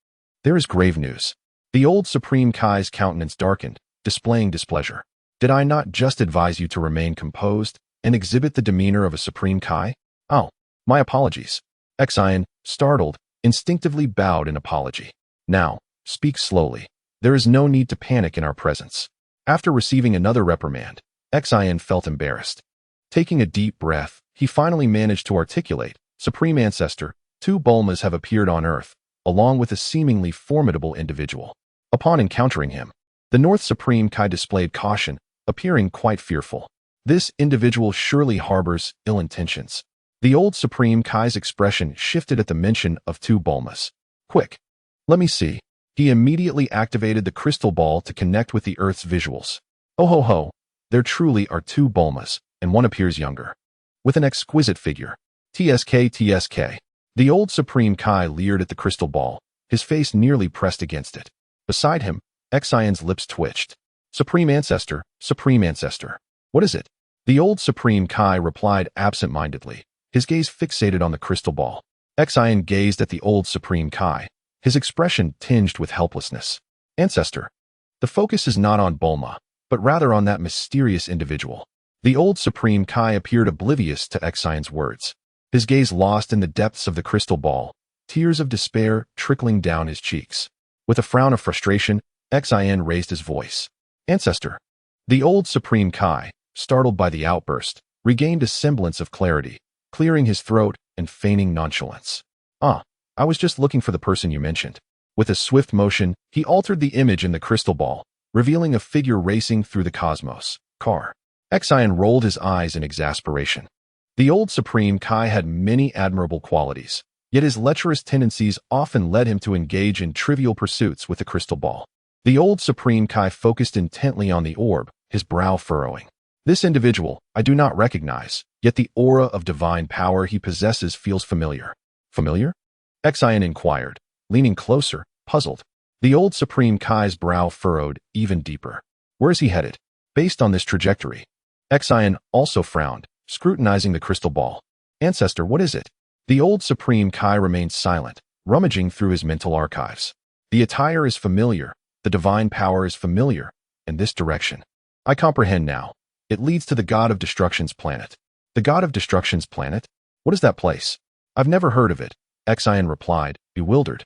There is grave news. The old Supreme Kai's countenance darkened, displaying displeasure. Did I not just advise you to remain composed and exhibit the demeanor of a Supreme Kai? Oh, my apologies. Sion, startled, instinctively bowed in apology. Now, speak slowly. There is no need to panic in our presence. After receiving another reprimand, Sion felt embarrassed. Taking a deep breath, he finally managed to articulate, Supreme Ancestor, 2 Bulmas have appeared on Earth, along with a seemingly formidable individual. Upon encountering him, the North Supreme Kai displayed caution, appearing quite fearful. This individual surely harbors ill intentions. The old Supreme Kai's expression shifted at the mention of two Bulmas. Quick, let me see. He immediately activated the crystal ball to connect with the Earth's visuals. Oh ho ho, there truly are two Bulmas, and one appears younger, with an exquisite figure. TSK TSK. The old Supreme Kai leered at the crystal ball, his face nearly pressed against it. Beside him, Sion's lips twitched. Supreme Ancestor, Supreme Ancestor. What is it? The old Supreme Kai replied absent-mindedly, his gaze fixated on the crystal ball. Sion gazed at the old Supreme Kai, his expression tinged with helplessness. Ancestor. The focus is not on Bulma, but rather on that mysterious individual. The old Supreme Kai appeared oblivious to Sion's words, his gaze lost in the depths of the crystal ball, tears of despair trickling down his cheeks. With a frown of frustration, Sion raised his voice. Ancestor. The old Supreme Kai, startled by the outburst, regained a semblance of clarity, clearing his throat and feigning nonchalance. I was just looking for the person you mentioned. With a swift motion, he altered the image in the crystal ball, revealing a figure racing through the cosmos. Car. Sion rolled his eyes in exasperation. The old Supreme Kai had many admirable qualities, yet his lecherous tendencies often led him to engage in trivial pursuits with the crystal ball. The old Supreme Kai focused intently on the orb, his brow furrowing. This individual I do not recognize, yet the aura of divine power he possesses feels familiar. Familiar? Sion inquired, leaning closer, puzzled. The old Supreme Kai's brow furrowed even deeper. Where is he headed? Based on this trajectory. Sion also frowned, scrutinizing the crystal ball. Ancestor, what is it? The old Supreme Kai remained silent, rummaging through his mental archives. The attire is familiar, the divine power is familiar, and this direction. I comprehend now. It leads to the God of Destruction's planet. The God of Destruction's planet? What is that place? I've never heard of it, Sion replied, bewildered.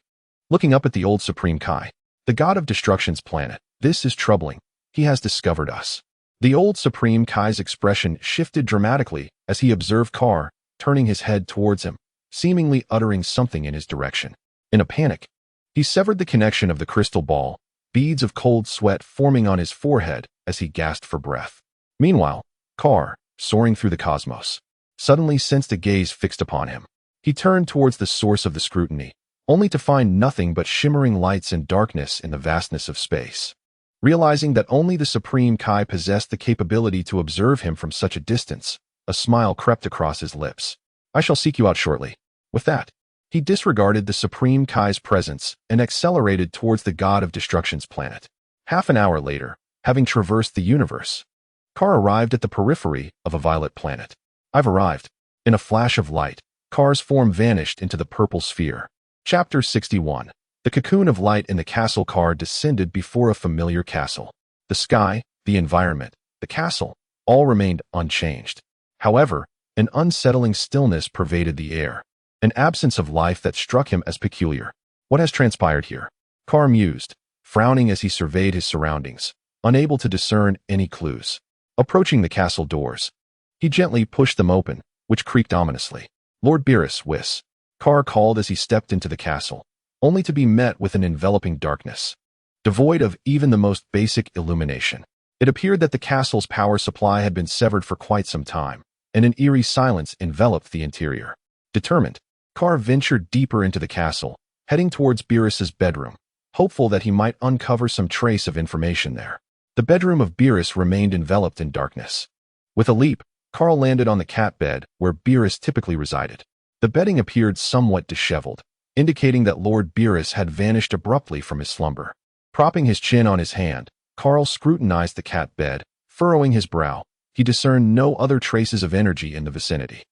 Looking up at the old Supreme Kai. The God of Destruction's planet. This is troubling. He has discovered us. The old Supreme Kai's expression shifted dramatically as he observed Kar, turning his head towards him, seemingly uttering something in his direction. In a panic, he severed the connection of the crystal ball, beads of cold sweat forming on his forehead as he gasped for breath. Meanwhile, Kar, soaring through the cosmos, suddenly sensed a gaze fixed upon him. He turned towards the source of the scrutiny, only to find nothing but shimmering lights and darkness in the vastness of space. Realizing that only the Supreme Kai possessed the capability to observe him from such a distance, a smile crept across his lips. I shall seek you out shortly. With that, he disregarded the Supreme Kai's presence and accelerated towards the God of Destruction's planet. Half an hour later, having traversed the universe, Kar arrived at the periphery of a violet planet. I've arrived. In a flash of light, Kar's form vanished into the purple sphere. Chapter 61. The cocoon of light in the castle. Kar descended before a familiar castle. The sky, the environment, the castle, all remained unchanged. However, an unsettling stillness pervaded the air, an absence of life that struck him as peculiar. What has transpired here? Kar mused, frowning as he surveyed his surroundings, unable to discern any clues. Approaching the castle doors, he gently pushed them open, which creaked ominously. Lord Beerus, Whis, Kar called as he stepped into the castle, only to be met with an enveloping darkness, devoid of even the most basic illumination. It appeared that the castle's power supply had been severed for quite some time, and an eerie silence enveloped the interior. Determined, Kar ventured deeper into the castle, heading towards Beerus's bedroom, hopeful that he might uncover some trace of information there. The bedroom of Beerus remained enveloped in darkness. With a leap, Kar landed on the cat bed where Beerus typically resided. The bedding appeared somewhat disheveled, indicating that Lord Beerus had vanished abruptly from his slumber. Propping his chin on his hand, Karl scrutinized the cat bed, furrowing his brow. He discerned no other traces of energy in the vicinity.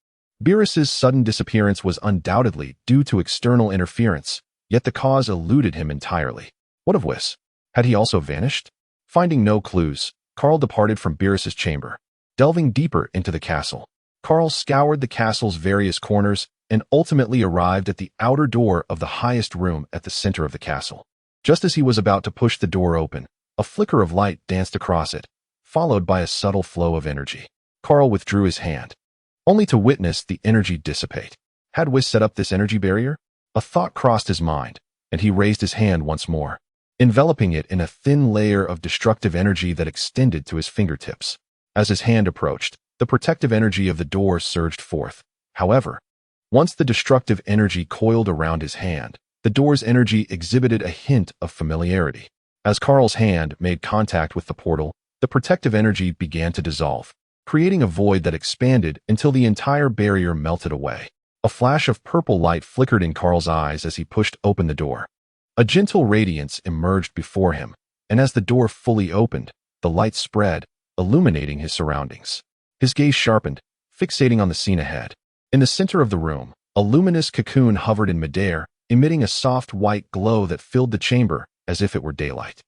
Beerus's sudden disappearance was undoubtedly due to external interference, yet the cause eluded him entirely. What of Whis? Had he also vanished? Finding no clues, Karl departed from Beerus's chamber. Delving deeper into the castle, Karl scoured the castle's various corners and ultimately arrived at the outer door of the highest room at the center of the castle. Just as he was about to push the door open, a flicker of light danced across it, followed by a subtle flow of energy. Karl withdrew his hand, only to witness the energy dissipate. Had Whis set up this energy barrier? A thought crossed his mind, and he raised his hand once more, enveloping it in a thin layer of destructive energy that extended to his fingertips. As his hand approached, the protective energy of the door surged forth. However, once the destructive energy coiled around his hand, the door's energy exhibited a hint of familiarity. As Kahl's hand made contact with the portal, the protective energy began to dissolve, creating a void that expanded until the entire barrier melted away. A flash of purple light flickered in Kahl's eyes as he pushed open the door. A gentle radiance emerged before him, and as the door fully opened, the light spread, illuminating his surroundings. His gaze sharpened, fixating on the scene ahead. In the center of the room, a luminous cocoon hovered in midair, emitting a soft white glow that filled the chamber as if it were daylight.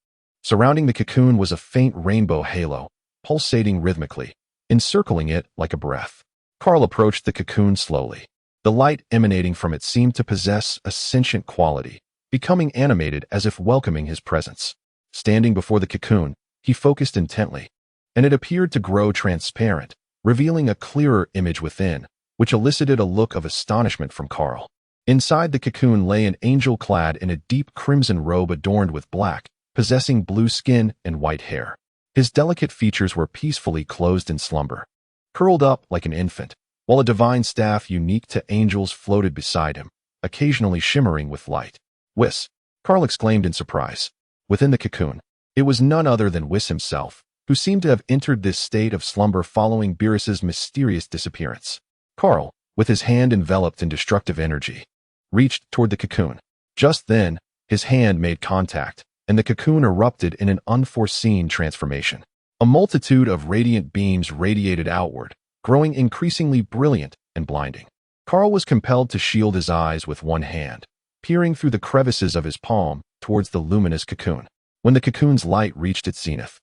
Surrounding the cocoon was a faint rainbow halo, pulsating rhythmically, encircling it like a breath. Kahl approached the cocoon slowly. The light emanating from it seemed to possess a sentient quality, becoming animated as if welcoming his presence. Standing before the cocoon, he focused intently, and it appeared to grow transparent, revealing a clearer image within, which elicited a look of astonishment from Kahl. Inside the cocoon lay an angel clad in a deep crimson robe adorned with black, possessing blue skin and white hair. His delicate features were peacefully closed in slumber, curled up like an infant, while a divine staff unique to angels floated beside him, occasionally shimmering with light. "Whis!" Kahl exclaimed in surprise. Within the cocoon, it was none other than Whis himself, who seemed to have entered this state of slumber following Beerus's mysterious disappearance. Kahl, with his hand enveloped in destructive energy, reached toward the cocoon. Just then, his hand made contact, and the cocoon erupted in an unforeseen transformation. A multitude of radiant beams radiated outward, growing increasingly brilliant and blinding. Kahl was compelled to shield his eyes with one hand, peering through the crevices of his palm towards the luminous cocoon. When the cocoon's light reached its zenith,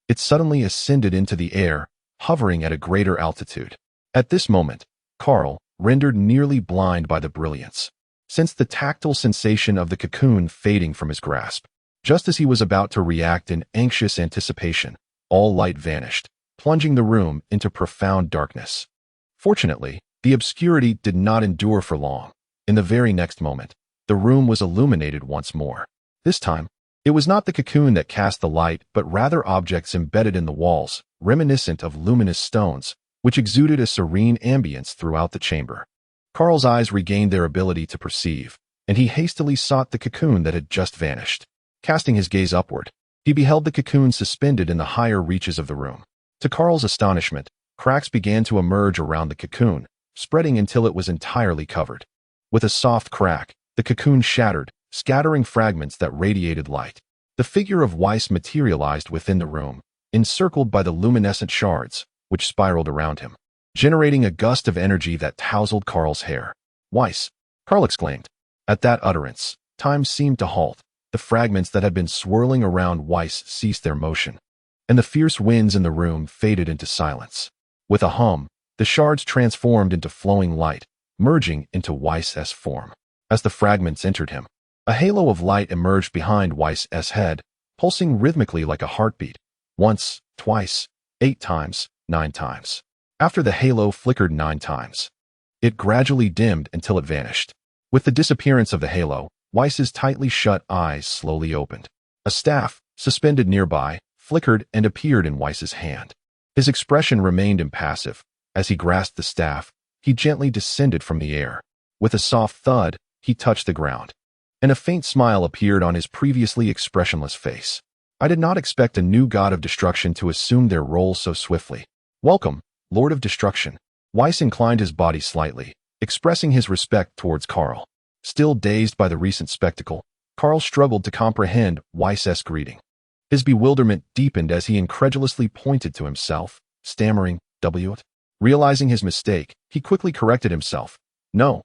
it suddenly ascended into the air, hovering at a greater altitude. At this moment, Kahl, rendered nearly blind by the brilliance, sensed the tactile sensation of the cocoon fading from his grasp. Just as he was about to react in anxious anticipation, all light vanished, plunging the room into profound darkness. Fortunately, the obscurity did not endure for long. In the very next moment, the room was illuminated once more. This time, it was not the cocoon that cast the light, but rather objects embedded in the walls, reminiscent of luminous stones, which exuded a serene ambience throughout the chamber. Kahl's eyes regained their ability to perceive, and he hastily sought the cocoon that had just vanished. Casting his gaze upward, he beheld the cocoon suspended in the higher reaches of the room. To Kahl's astonishment, cracks began to emerge around the cocoon, spreading until it was entirely covered. With a soft crack, the cocoon shattered, scattering fragments that radiated light. The figure of Whis materialized within the room, encircled by the luminescent shards, which spiraled around him, generating a gust of energy that tousled Kahl's hair. "Whis!" Kahl exclaimed. At that utterance, time seemed to halt. The fragments that had been swirling around Whis ceased their motion, and the fierce winds in the room faded into silence. With a hum, the shards transformed into flowing light, merging into Whis' form. As the fragments entered him, a halo of light emerged behind Whis' head, pulsing rhythmically like a heartbeat. Once, twice, 8 times, 9 times. After the halo flickered 9 times, it gradually dimmed until it vanished. With the disappearance of the halo, Whis' tightly shut eyes slowly opened. A staff, suspended nearby, flickered and appeared in Whis' hand. His expression remained impassive. As he grasped the staff, he gently descended from the air. With a soft thud, he touched the ground, and a faint smile appeared on his previously expressionless face. I did not expect a new god of destruction to assume their role so swiftly. "Welcome, Lord of Destruction." Whis inclined his body slightly, expressing his respect towards Kahl. Still dazed by the recent spectacle, Kahl struggled to comprehend Whis' greeting. His bewilderment deepened as he incredulously pointed to himself, stammering, "W?" Realizing his mistake, he quickly corrected himself. No,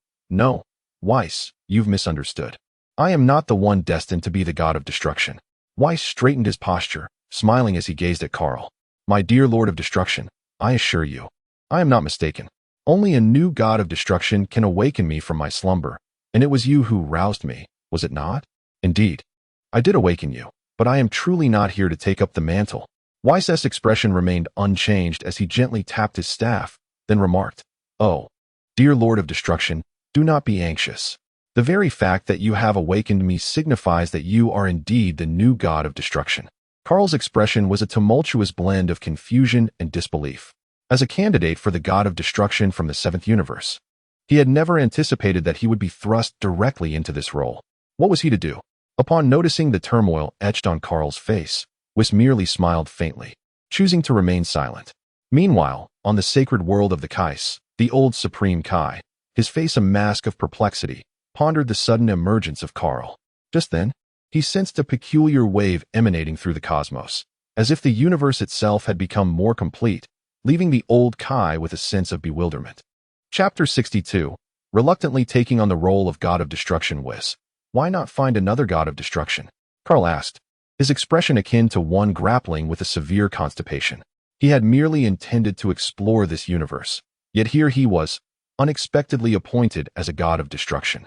Whis, you've misunderstood. I am not the one destined to be the god of destruction." Whis straightened his posture, smiling as he gazed at Kahl. "My dear Lord of Destruction, I assure you, I am not mistaken. Only a new god of destruction can awaken me from my slumber, and it was you who roused me, was it not? Indeed, I did awaken you, but I am truly not here to take up the mantle." Whis' expression remained unchanged as he gently tapped his staff, then remarked, "Oh, dear Lord of Destruction, do not be anxious. The very fact that you have awakened me signifies that you are indeed the new god of destruction. Kahl's expression was a tumultuous blend of confusion and disbelief. As a candidate for the god of destruction from the seventh universe, he had never anticipated that he would be thrust directly into this role. What was he to do? Upon noticing the turmoil etched on Kahl's face, Whis merely smiled faintly, choosing to remain silent. Meanwhile, on the sacred world of the Kais, the old Supreme Kai, his face a mask of perplexity, pondered the sudden emergence of Kahl. Just then, he sensed a peculiar wave emanating through the cosmos, as if the universe itself had become more complete, leaving the old Kai with a sense of bewilderment. Chapter 62. Reluctantly taking on the role of god of destruction. Whis, why not find another god of destruction? Kahl asked, his expression akin to one grappling with a severe constipation. He had merely intended to explore this universe, yet here he was, unexpectedly appointed as a god of destruction.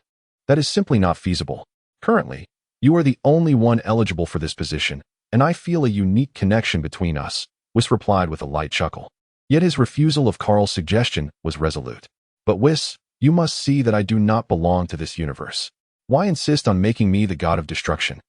That is simply not feasible. Currently, you are the only one eligible for this position, and I feel a unique connection between us, Whis replied with a light chuckle. Yet his refusal of Kahl's suggestion was resolute. But Whis, you must see that I do not belong to this universe. Why insist on making me the god of destruction?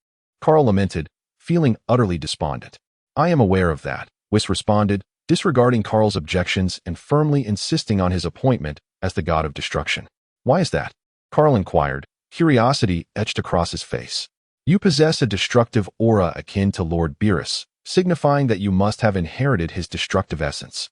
Kahl lamented, feeling utterly despondent. I am aware of that, Whis responded, disregarding Kahl's objections and firmly insisting on his appointment as the god of destruction. Why is that? Kahl inquired, curiosity etched across his face. You possess a destructive aura akin to Lord Beerus, signifying that you must have inherited his destructive essence.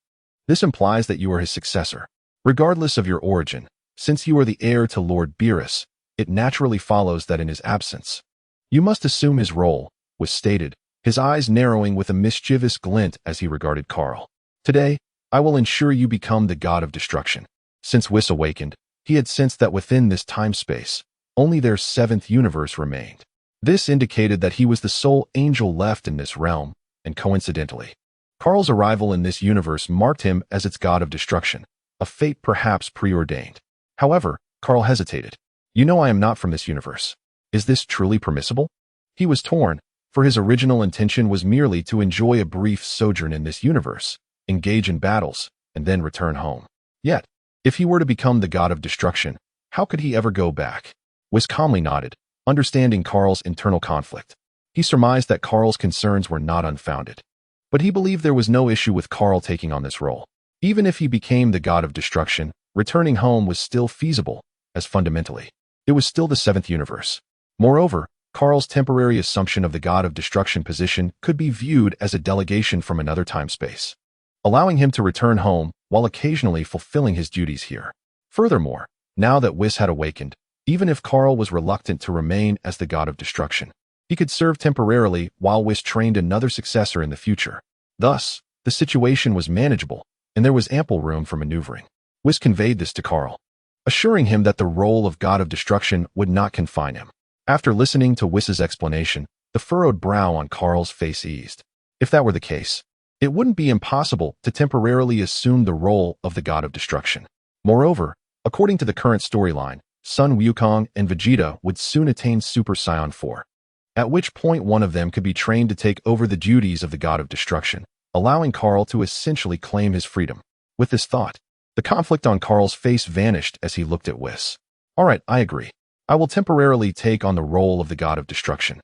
This implies that you are his successor. Regardless of your origin, since you are the heir to Lord Beerus, it naturally follows that in his absence, you must assume his role, was stated, his eyes narrowing with a mischievous glint as he regarded Kahl. Today, I will ensure you become the god of destruction. Since Whis awakened, he had sensed that within this time-space, only their seventh universe remained. This indicated that he was the sole angel left in this realm, and coincidentally, Kahl's arrival in this universe marked him as its god of destruction, a fate perhaps preordained. However, Kahl hesitated. You know I am not from this universe. Is this truly permissible? He was torn, for his original intention was merely to enjoy a brief sojourn in this universe, engage in battles, and then return home. Yet, if he were to become the god of destruction, how could he ever go back? Whis calmly nodded, understanding Kahl's internal conflict. He surmised that Kahl's concerns were not unfounded. But he believed there was no issue with Kahl taking on this role. Even if he became the god of destruction, returning home was still feasible, as fundamentally, it was still the seventh universe. Moreover, Kahl's temporary assumption of the god of destruction position could be viewed as a delegation from another time-space, allowing him to return home while occasionally fulfilling his duties here. Furthermore, now that Whis had awakened, even if Kahl was reluctant to remain as the god of destruction, he could serve temporarily while Whis trained another successor in the future. Thus, the situation was manageable, and there was ample room for maneuvering. Whis conveyed this to Kahl, assuring him that the role of god of destruction would not confine him. After listening to Whis's explanation, the furrowed brow on Kahl's face eased. If that were the case, it wouldn't be impossible to temporarily assume the role of the god of destruction. Moreover, according to the current storyline, Sun Wukong and Vegeta would soon attain Super Saiyan 4. At which point one of them could be trained to take over the duties of the god of destruction, allowing Kahl to essentially claim his freedom. With this thought, the conflict on Kahl's face vanished as he looked at Whis. Alright, I agree. I will temporarily take on the role of the god of destruction.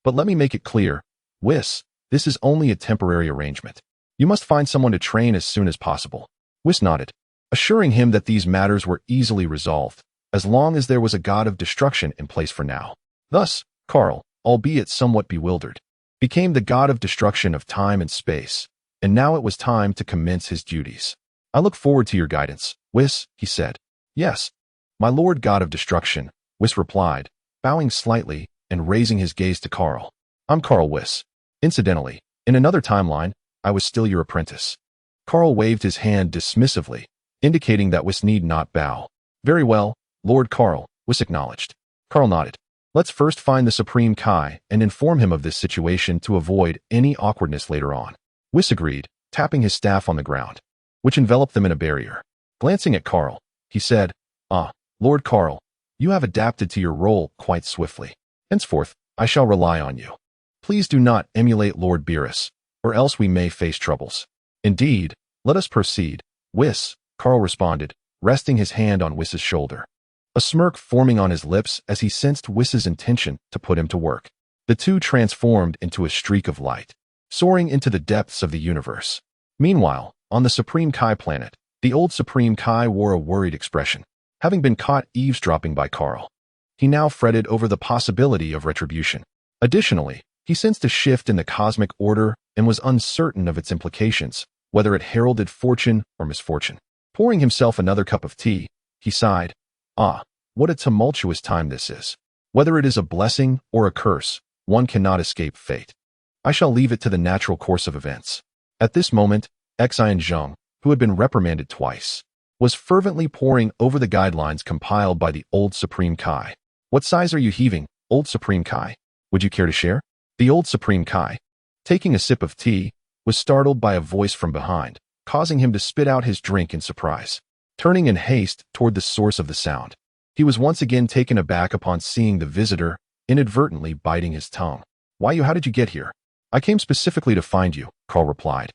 But let me make it clear, Whis, this is only a temporary arrangement. You must find someone to train as soon as possible. Whis nodded, assuring him that these matters were easily resolved, as long as there was a god of destruction in place for now. Thus, Kahl, albeit somewhat bewildered, became the god of destruction of time and space, and now it was time to commence his duties. I look forward to your guidance, Whis, he said. Yes, my lord god of destruction, Whis replied, bowing slightly and raising his gaze to Kahl. I'm Kahl Whis. Incidentally, in another timeline, I was still your apprentice. Kahl waved his hand dismissively, indicating that Whis need not bow. Very well, Lord Kahl, Whis acknowledged. Kahl nodded. Let's first find the Supreme Kai and inform him of this situation to avoid any awkwardness later on. Whis agreed, tapping his staff on the ground, which enveloped them in a barrier. Glancing at Kahl, he said, Lord Kahl, you have adapted to your role quite swiftly. Henceforth, I shall rely on you. Please do not emulate Lord Beerus, or else we may face troubles. Indeed, let us proceed, Whis, Kahl responded, resting his hand on Whis's shoulder. a smirk forming on his lips as he sensed Whis's intention to put him to work. The two transformed into a streak of light, soaring into the depths of the universe. Meanwhile, on the Supreme Kai planet, the old Supreme Kai wore a worried expression, having been caught eavesdropping by Kaal. He now fretted over the possibility of retribution. Additionally, he sensed a shift in the cosmic order and was uncertain of its implications, whether it heralded fortune or misfortune. Pouring himself another cup of tea, he sighed, "Ah, what a tumultuous time this is. Whether it is a blessing or a curse, one cannot escape fate. I shall leave it to the natural course of events." At this moment, Saiyan, who had been reprimanded twice, was fervently poring over the guidelines compiled by the old Supreme Kai. "What sighs are you heaving, old Supreme Kai? Would you care to share?" The old Supreme Kai, taking a sip of tea, was startled by a voice from behind, causing him to spit out his drink in surprise. Turning in haste toward the source of the sound, he was once again taken aback upon seeing the visitor inadvertently biting his tongue. "Why you? How did you get here?" "I came specifically to find you," Kaal replied,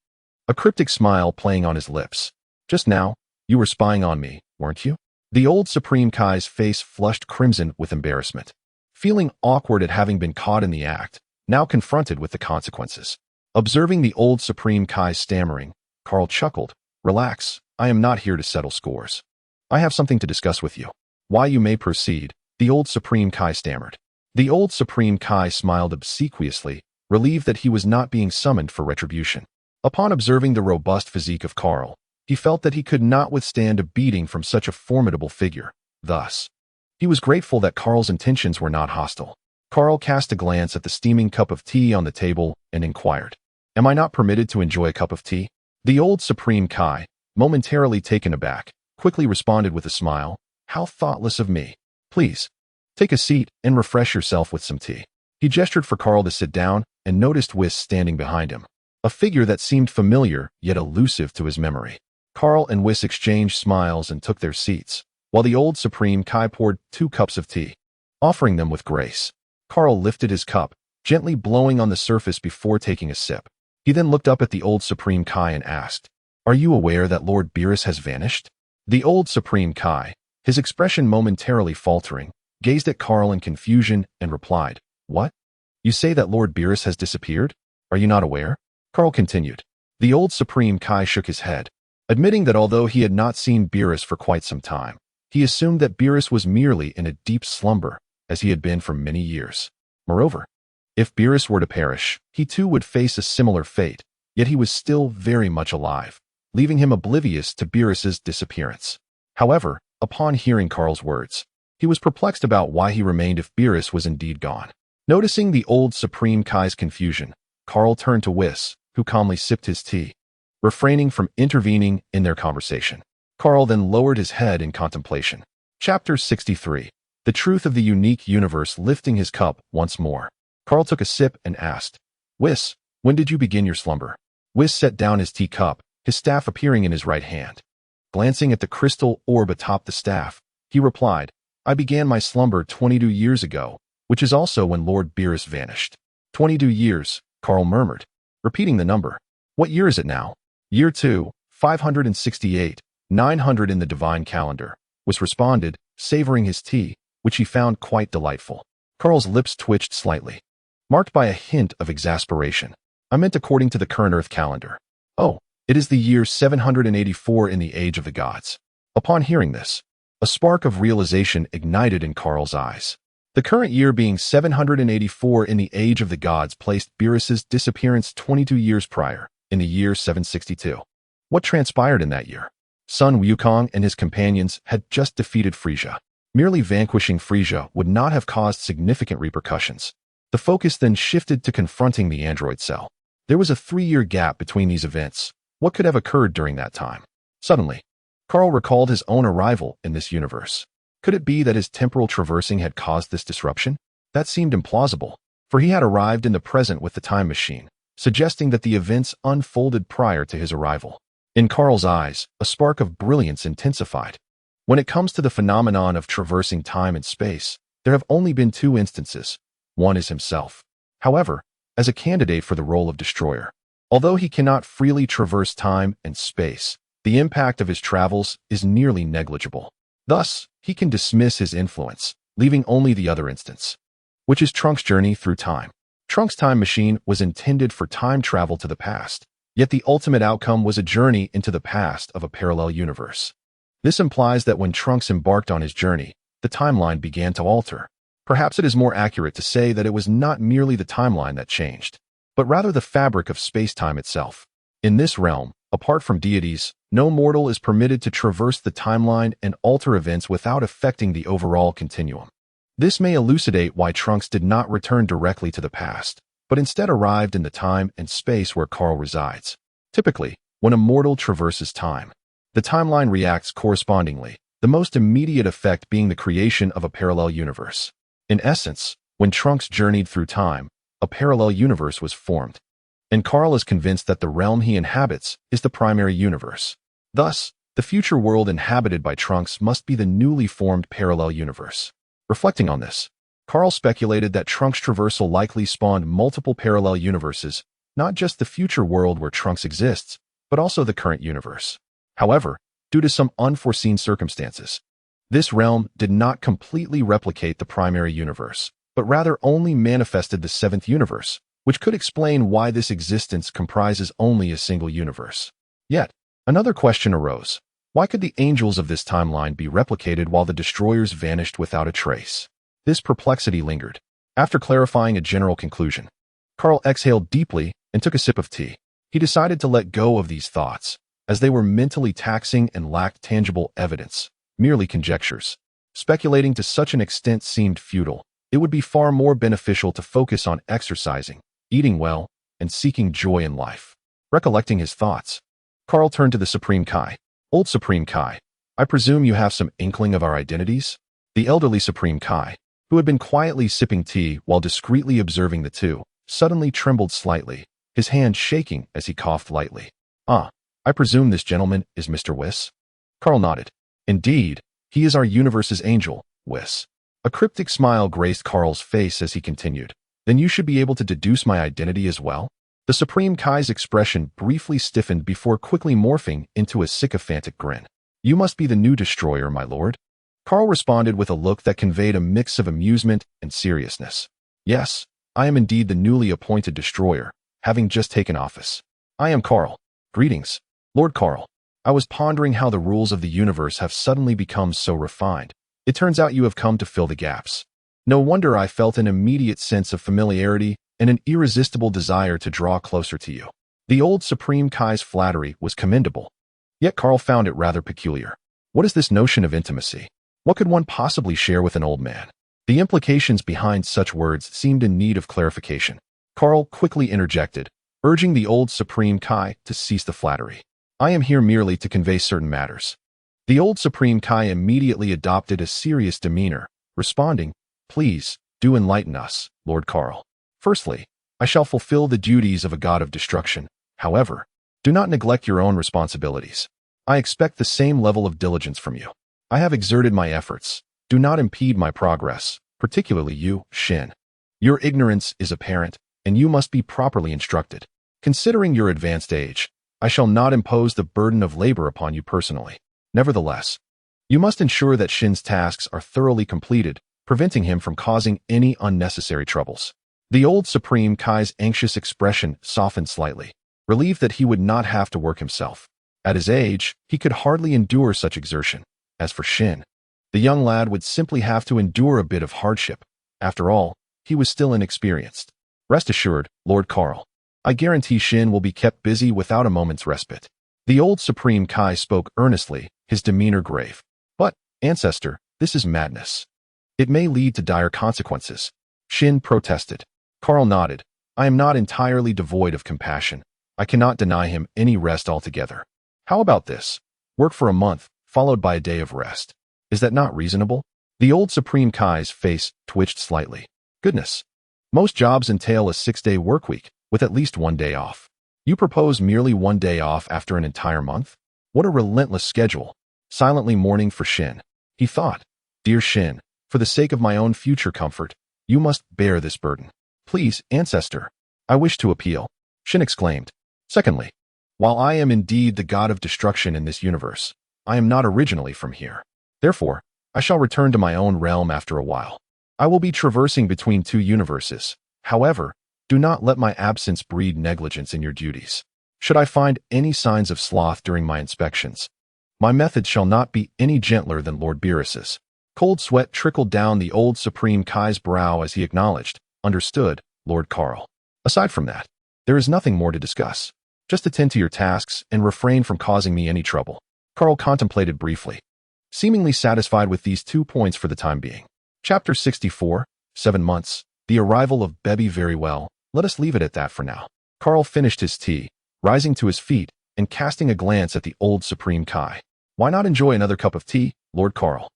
a cryptic smile playing on his lips. "Just now, you were spying on me, weren't you?" The old Supreme Kai's face flushed crimson with embarrassment, feeling awkward at having been caught in the act, now confronted with the consequences. Observing the old Supreme Kai stammering, Kaal chuckled. "Relax, I am not here to settle scores. I have something to discuss with you." "Why, you may proceed," the old Supreme Kai stammered. The old Supreme Kai smiled obsequiously, relieved that he was not being summoned for retribution. Upon observing the robust physique of Kaal, he felt that he could not withstand a beating from such a formidable figure. Thus, he was grateful that Kaal's intentions were not hostile. Kaal cast a glance at the steaming cup of tea on the table and inquired, "Am I not permitted to enjoy a cup of tea?" The old Supreme Kai, momentarily taken aback, quickly responded with a smile, "How thoughtless of me. Please, take a seat and refresh yourself with some tea." He gestured for Kaal to sit down and noticed Whis standing behind him, a figure that seemed familiar yet elusive to his memory. Kaal and Whis exchanged smiles and took their seats, while the old Supreme Kai poured 2 cups of tea, offering them with grace. Kaal lifted his cup, gently blowing on the surface before taking a sip. He then looked up at the old Supreme Kai and asked, "Are you aware that Lord Beerus has vanished?" The old Supreme Kai, his expression momentarily faltering, gazed at Kaal in confusion and replied, "What? You say that Lord Beerus has disappeared? Are you not aware?" Kaal continued. The old Supreme Kai shook his head, admitting that although he had not seen Beerus for quite some time, he assumed that Beerus was merely in a deep slumber, as he had been for many years. Moreover, if Beerus were to perish, he too would face a similar fate, yet he was still very much alive, leaving him oblivious to Beerus's disappearance. However, upon hearing Kaal's words, he was perplexed about why he remained if Beerus was indeed gone. Noticing the old Supreme Kai's confusion, Kaal turned to Whis, who calmly sipped his tea, refraining from intervening in their conversation. Kaal then lowered his head in contemplation. Chapter 63. The Truth of the Unique Universe. Lifting his cup once more, Kaal took a sip and asked, "Whis, when did you begin your slumber?" Whis set down his teacup, his staff appearing in his right hand. Glancing at the crystal orb atop the staff, he replied, "I began my slumber 22 years ago, which is also when Lord Beerus vanished." 22 years, Kaal murmured, repeating the number. "What year is it now?" "Year 2, 568, 900 in the divine calendar," Whis responded, savoring his tea, which he found quite delightful. Kaal's lips twitched slightly, marked by a hint of exasperation. "I meant according to the current Earth calendar." "Oh, it is the year 784 in the Age of the Gods." Upon hearing this, a spark of realization ignited in Kaal's eyes. The current year being 784 in the Age of the Gods placed Beerus's disappearance 22 years prior, in the year 762. What transpired in that year? Sun Wukong and his companions had just defeated Frieza. Merely vanquishing Frieza would not have caused significant repercussions. The focus then shifted to confronting the android cell. There was a 3-year gap between these events. What could have occurred during that time? Suddenly, Kaal recalled his own arrival in this universe. Could it be that his temporal traversing had caused this disruption? That seemed implausible, for he had arrived in the present with the time machine, suggesting that the events unfolded prior to his arrival. In Kaal's eyes, a spark of brilliance intensified. When it comes to the phenomenon of traversing time and space, there have only been 2 instances. One is himself, however, as a candidate for the role of destroyer. Although he cannot freely traverse time and space, the impact of his travels is nearly negligible. Thus, he can dismiss his influence, leaving only the other instance, which is Trunks' journey through time. Trunks' time machine was intended for time travel to the past, yet the ultimate outcome was a journey into the past of a parallel universe. This implies that when Trunks embarked on his journey, the timeline began to alter. Perhaps it is more accurate to say that it was not merely the timeline that changed, but rather the fabric of space-time itself. In this realm, apart from deities, no mortal is permitted to traverse the timeline and alter events without affecting the overall continuum. This may elucidate why Trunks did not return directly to the past, but instead arrived in the time and space where Kaal resides. Typically, when a mortal traverses time, the timeline reacts correspondingly, the most immediate effect being the creation of a parallel universe. In essence, when Trunks journeyed through time, a parallel universe was formed, and Kaal is convinced that the realm he inhabits is the primary universe. Thus, the future world inhabited by Trunks must be the newly formed parallel universe. Reflecting on this, Kaal speculated that Trunks' traversal likely spawned multiple parallel universes, not just the future world where Trunks exists, but also the current universe. However, due to some unforeseen circumstances, this realm did not completely replicate the primary universe, but rather only manifested the seventh universe, which could explain why this existence comprises only a single universe. Yet, another question arose. Why could the angels of this timeline be replicated while the destroyers vanished without a trace? This perplexity lingered. After clarifying a general conclusion, Kaal exhaled deeply and took a sip of tea. He decided to let go of these thoughts, as they were mentally taxing and lacked tangible evidence, merely conjectures. Speculating to such an extent seemed futile. It would be far more beneficial to focus on exercising, eating well, and seeking joy in life. Recollecting his thoughts, Kaal turned to the Supreme Kai. Old Supreme Kai, I presume you have some inkling of our identities? The elderly Supreme Kai, who had been quietly sipping tea while discreetly observing the two, suddenly trembled slightly, his hand shaking as he coughed lightly. I presume this gentleman is Mr. Whis? Kaal nodded. Indeed, he is our universe's angel, Whis. A cryptic smile graced Kaal's face as he continued. Then you should be able to deduce my identity as well? The Supreme Kai's expression briefly stiffened before quickly morphing into a sycophantic grin. You must be the new destroyer, my lord. Kaal responded with a look that conveyed a mix of amusement and seriousness. Yes, I am indeed the newly appointed destroyer, having just taken office. I am Kaal. Greetings, Lord Kaal. I was pondering how the rules of the universe have suddenly become so refined. It turns out you have come to fill the gaps. No wonder I felt an immediate sense of familiarity and an irresistible desire to draw closer to you. The old Supreme Kai's flattery was commendable, yet Kaal found it rather peculiar. What is this notion of intimacy? What could one possibly share with an old man? The implications behind such words seemed in need of clarification. Kaal quickly interjected, urging the old Supreme Kai to cease the flattery. I am here merely to convey certain matters. The old Supreme Kai immediately adopted a serious demeanor, responding, Please, do enlighten us, Lord Kaal. Firstly, I shall fulfill the duties of a god of destruction. However, do not neglect your own responsibilities. I expect the same level of diligence from you. I have exerted my efforts. Do not impede my progress, particularly you, Shin. Your ignorance is apparent, and you must be properly instructed. Considering your advanced age, I shall not impose the burden of labor upon you personally. Nevertheless, you must ensure that Shin's tasks are thoroughly completed, preventing him from causing any unnecessary troubles. The old Supreme Kai's anxious expression softened slightly, relieved that he would not have to work himself. At his age, he could hardly endure such exertion. As for Shin, the young lad would simply have to endure a bit of hardship. After all, he was still inexperienced. Rest assured, Lord Kaal, I guarantee Shin will be kept busy without a moment's respite. The old Supreme Kai spoke earnestly, his demeanor grave. But, ancestor, this is madness. It may lead to dire consequences. Shin protested. Kaal nodded. I am not entirely devoid of compassion. I cannot deny him any rest altogether. How about this? Work for a month, followed by a day of rest. Is that not reasonable? The old Supreme Kai's face twitched slightly. Goodness. Most jobs entail a 6-day workweek, with at least one day off. You propose merely one day off after an entire month? What a relentless schedule. Silently mourning for Shin, he thought. Dear Shin, for the sake of my own future comfort, you must bear this burden. Please, ancestor. I wish to appeal. Shin exclaimed. Secondly, while I am indeed the god of destruction in this universe, I am not originally from here. Therefore, I shall return to my own realm after a while. I will be traversing between two universes. However, do not let my absence breed negligence in your duties. Should I find any signs of sloth during my inspections, my method shall not be any gentler than Lord Beerus's. Cold sweat trickled down the old Supreme Kai's brow as he acknowledged, understood, Lord Kaal. Aside from that, there is nothing more to discuss. Just attend to your tasks and refrain from causing me any trouble. Kaal contemplated briefly, seemingly satisfied with these 2 points for the time being. Chapter 64, 7 months. The arrival of Bebby. Very well, let us leave it at that for now. Kaal finished his tea, rising to his feet and casting a glance at the old Supreme Kai. Why not enjoy another cup of tea, Lord Kaal?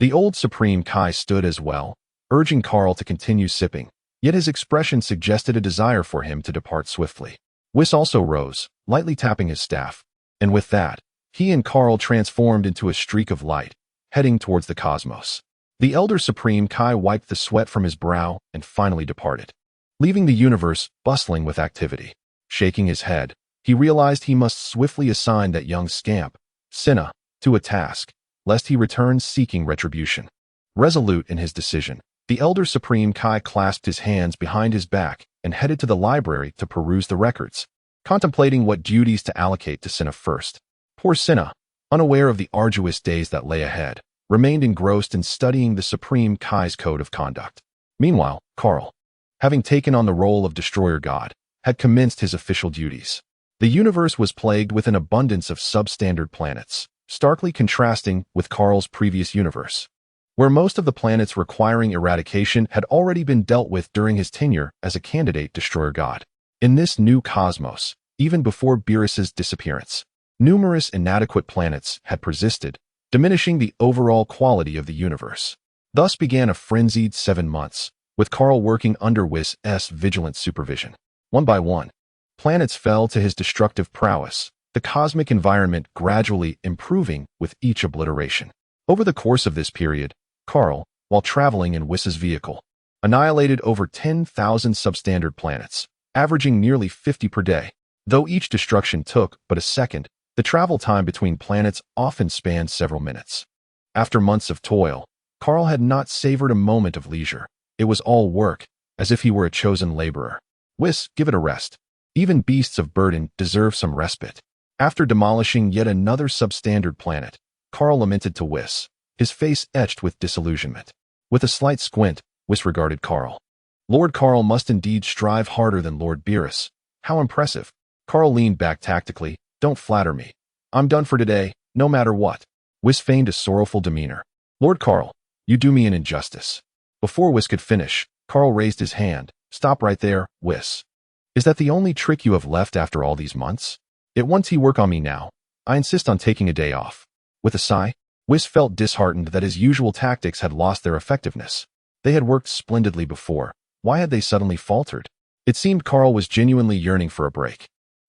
The old Supreme Kai stood as well, urging Kaal to continue sipping, yet his expression suggested a desire for him to depart swiftly. Whis also rose, lightly tapping his staff, and with that, he and Kaal transformed into a streak of light, heading towards the cosmos. The elder Supreme Kai wiped the sweat from his brow and finally departed, leaving the universe bustling with activity. Shaking his head, he realized he must swiftly assign that young scamp, Cinna, to a task, lest he return seeking retribution. Resolute in his decision, the elder Supreme Kai clasped his hands behind his back and headed to the library to peruse the records, contemplating what duties to allocate to Cinna first. Poor Cinna, unaware of the arduous days that lay ahead, remained engrossed in studying the Supreme Kai's code of conduct. Meanwhile, Kaal, having taken on the role of Destroyer God, had commenced his official duties. The universe was plagued with an abundance of substandard planets, starkly contrasting with Kaal's previous universe, where most of the planets requiring eradication had already been dealt with during his tenure as a candidate Destroyer God. In this new cosmos, even before Beerus's disappearance, numerous inadequate planets had persisted, diminishing the overall quality of the universe. Thus began a frenzied 7 months, with Kaal working under Whis' vigilant supervision. One by one, planets fell to his destructive prowess, the cosmic environment gradually improving with each obliteration. Over the course of this period, Kaal, while traveling in Whis' vehicle, annihilated over 10,000 substandard planets, averaging nearly 50 per day. Though each destruction took but a second, the travel time between planets often spanned several minutes. After months of toil, Kaal had not savored a moment of leisure. It was all work, as if he were a chosen laborer. Whis, give it a rest. Even beasts of burden deserve some respite. After demolishing yet another substandard planet, Kaal lamented to Whis, his face etched with disillusionment. With a slight squint, Whis regarded Kaal. Lord Kaal must indeed strive harder than Lord Beerus. How impressive. Kaal leaned back tactically. Don't flatter me. I'm done for today, no matter what. Whis feigned a sorrowful demeanor. Lord Kaal, you do me an injustice. Before Whis could finish, Kaal raised his hand. Stop right there, Whis. Is that the only trick you have left after all these months? It won't work on me now. I insist on taking a day off. With a sigh, Whis felt disheartened that his usual tactics had lost their effectiveness. They had worked splendidly before. Why had they suddenly faltered? It seemed Kaal was genuinely yearning for a break.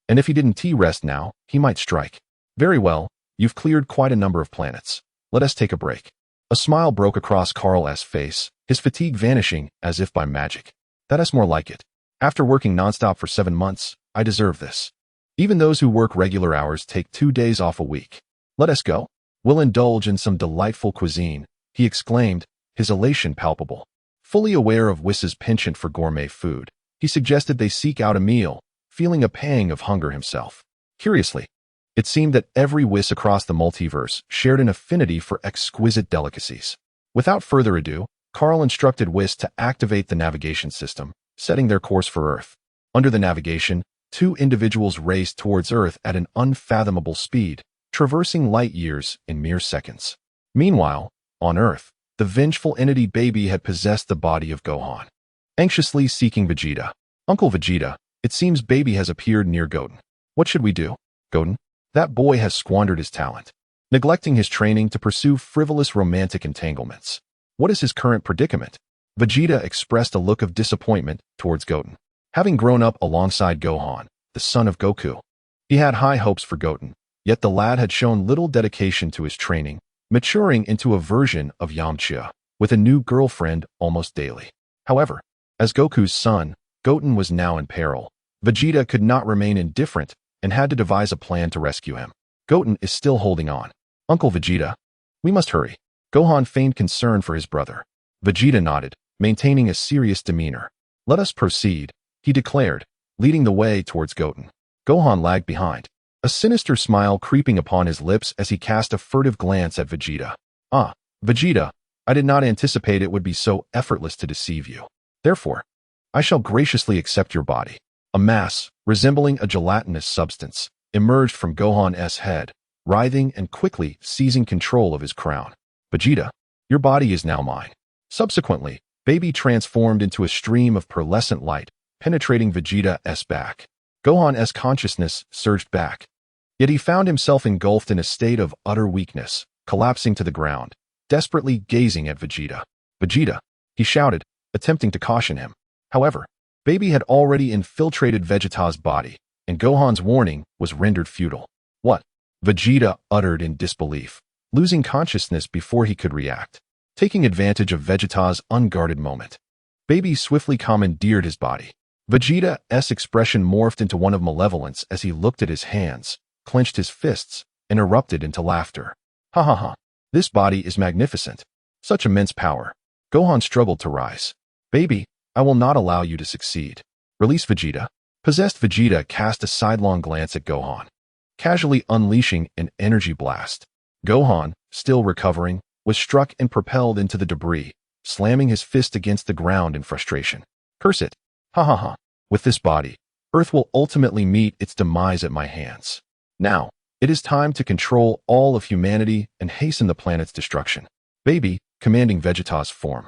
And if he didn't rest now, he might strike. Very well, you've cleared quite a number of planets. Let us take a break. A smile broke across Kaal's face, his fatigue vanishing as if by magic. That is more like it. After working nonstop for 7 months, I deserve this. Even those who work regular hours take 2 days off a week. Let us go. We'll indulge in some delightful cuisine, he exclaimed, his elation palpable. Fully aware of Whis' penchant for gourmet food, he suggested they seek out a meal, feeling a pang of hunger himself. Curiously, it seemed that every Whis across the multiverse shared an affinity for exquisite delicacies. Without further ado, Kaal instructed Whis to activate the navigation system, setting their course for Earth. Under the navigation, 2 individuals raced towards Earth at an unfathomable speed, traversing light years in mere seconds. Meanwhile, on Earth, the vengeful entity Baby had possessed the body of Gohan, anxiously seeking Vegeta. Uncle Vegeta, it seems Baby has appeared near Goten. What should we do? Goten? That boy has squandered his talent, neglecting his training to pursue frivolous romantic entanglements. What is his current predicament? Vegeta expressed a look of disappointment towards Goten. Having grown up alongside Gohan, the son of Goku, he had high hopes for Goten, yet the lad had shown little dedication to his training, maturing into a version of Yamcha, with a new girlfriend almost daily. However, as Goku's son, Goten was now in peril. Vegeta could not remain indifferent and had to devise a plan to rescue him. Goten is still holding on. Uncle Vegeta, we must hurry. Gohan feigned concern for his brother. Vegeta nodded, maintaining a serious demeanor. Let us proceed, he declared, leading the way towards Goten. Gohan lagged behind, a sinister smile creeping upon his lips as he cast a furtive glance at Vegeta. Ah, Vegeta, I did not anticipate it would be so effortless to deceive you. Therefore, I shall graciously accept your body. A mass, resembling a gelatinous substance, emerged from Gohan's head, writhing and quickly seizing control of his crown. Vegeta, your body is now mine. Subsequently, Baby transformed into a stream of pearlescent light, penetrating Vegeta's back. Gohan's consciousness surged back. Yet he found himself engulfed in a state of utter weakness, collapsing to the ground, desperately gazing at Vegeta. Vegeta, he shouted, attempting to caution him. However, Baby had already infiltrated Vegeta's body, and Gohan's warning was rendered futile. What? Vegeta uttered in disbelief, losing consciousness before he could react. Taking advantage of Vegeta's unguarded moment, Baby swiftly commandeered his body. Vegeta's expression morphed into one of malevolence as he looked at his hands, clenched his fists, and erupted into laughter. Ha ha ha. This body is magnificent. Such immense power. Gohan struggled to rise. Baby, I will not allow you to succeed. Release Vegeta. Possessed Vegeta cast a sidelong glance at Gohan, casually unleashing an energy blast. Gohan, still recovering, was struck and propelled into the debris, slamming his fist against the ground in frustration. Curse it. Ha ha ha. With this body, Earth will ultimately meet its demise at my hands. Now, it is time to control all of humanity and hasten the planet's destruction. Baby, commanding Vegeta's form,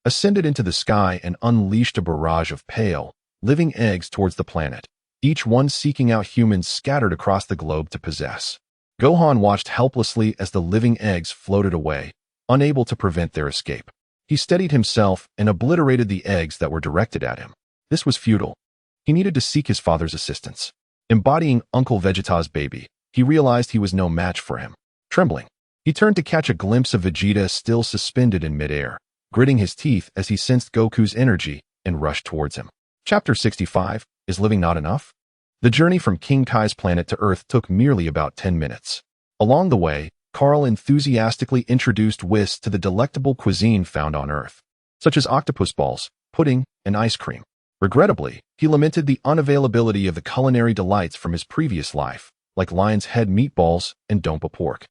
ascended into the sky and unleashed a barrage of pale, living eggs towards the planet, each one seeking out humans scattered across the globe to possess. Gohan watched helplessly as the living eggs floated away, unable to prevent their escape. He steadied himself and obliterated the eggs that were directed at him. This was futile. He needed to seek his father's assistance. Embodying Uncle Vegeta's baby, he realized he was no match for him. Trembling, he turned to catch a glimpse of Vegeta still suspended in midair, gritting his teeth as he sensed Goku's energy and rushed towards him. Chapter 65, Is Living Not Enough? The journey from King Kai's planet to Earth took merely about 10 minutes. Along the way, Kaal enthusiastically introduced Whis to the delectable cuisine found on Earth, such as octopus balls, pudding, and ice cream. Regrettably, he lamented the unavailability of the culinary delights from his previous life, like lion's head meatballs and dompa pork.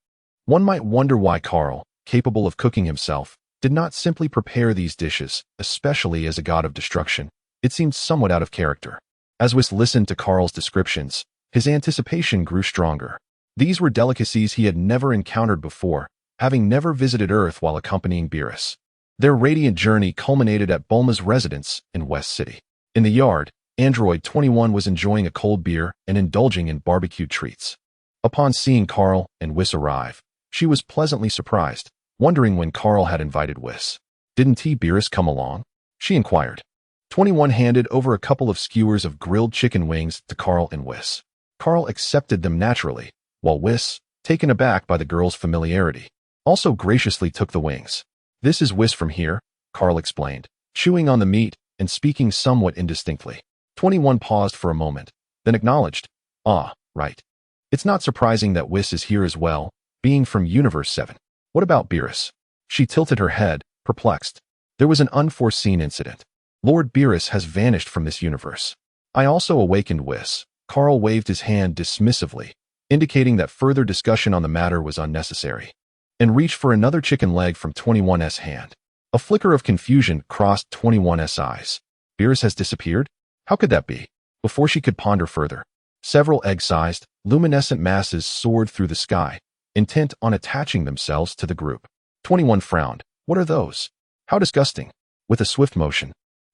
One might wonder why Kaal, capable of cooking himself, did not simply prepare these dishes, especially as a god of destruction. It seemed somewhat out of character. As Whis listened to Karl's descriptions, his anticipation grew stronger. These were delicacies he had never encountered before, having never visited Earth while accompanying Beerus. Their radiant journey culminated at Bulma's residence in West City. In the yard, Android 21 was enjoying a cold beer and indulging in barbecue treats. Upon seeing Kaal and Whis arrive, she was pleasantly surprised, wondering when Kaal had invited Whis. Didn't Beerus come along? She inquired. 21 handed over a couple of skewers of grilled chicken wings to Kaal and Whis. Kaal accepted them naturally, while Whis, taken aback by the girl's familiarity, also graciously took the wings. This is Whis from here, Kaal explained, chewing on the meat and speaking somewhat indistinctly. 21 paused for a moment, then acknowledged, Ah, right. It's not surprising that Whis is here as well, being from Universe 7. What about Beerus? She tilted her head, perplexed. There was an unforeseen incident. Lord Beerus has vanished from this universe. I also awakened Whis. Kaal waved his hand dismissively, indicating that further discussion on the matter was unnecessary, and reached for another chicken leg from 21's hand. A flicker of confusion crossed 21's eyes. Beerus has disappeared? How could that be? Before she could ponder further, several egg-sized, luminescent masses soared through the sky, intent on attaching themselves to the group. 21 frowned. What are those? How disgusting. With a swift motion,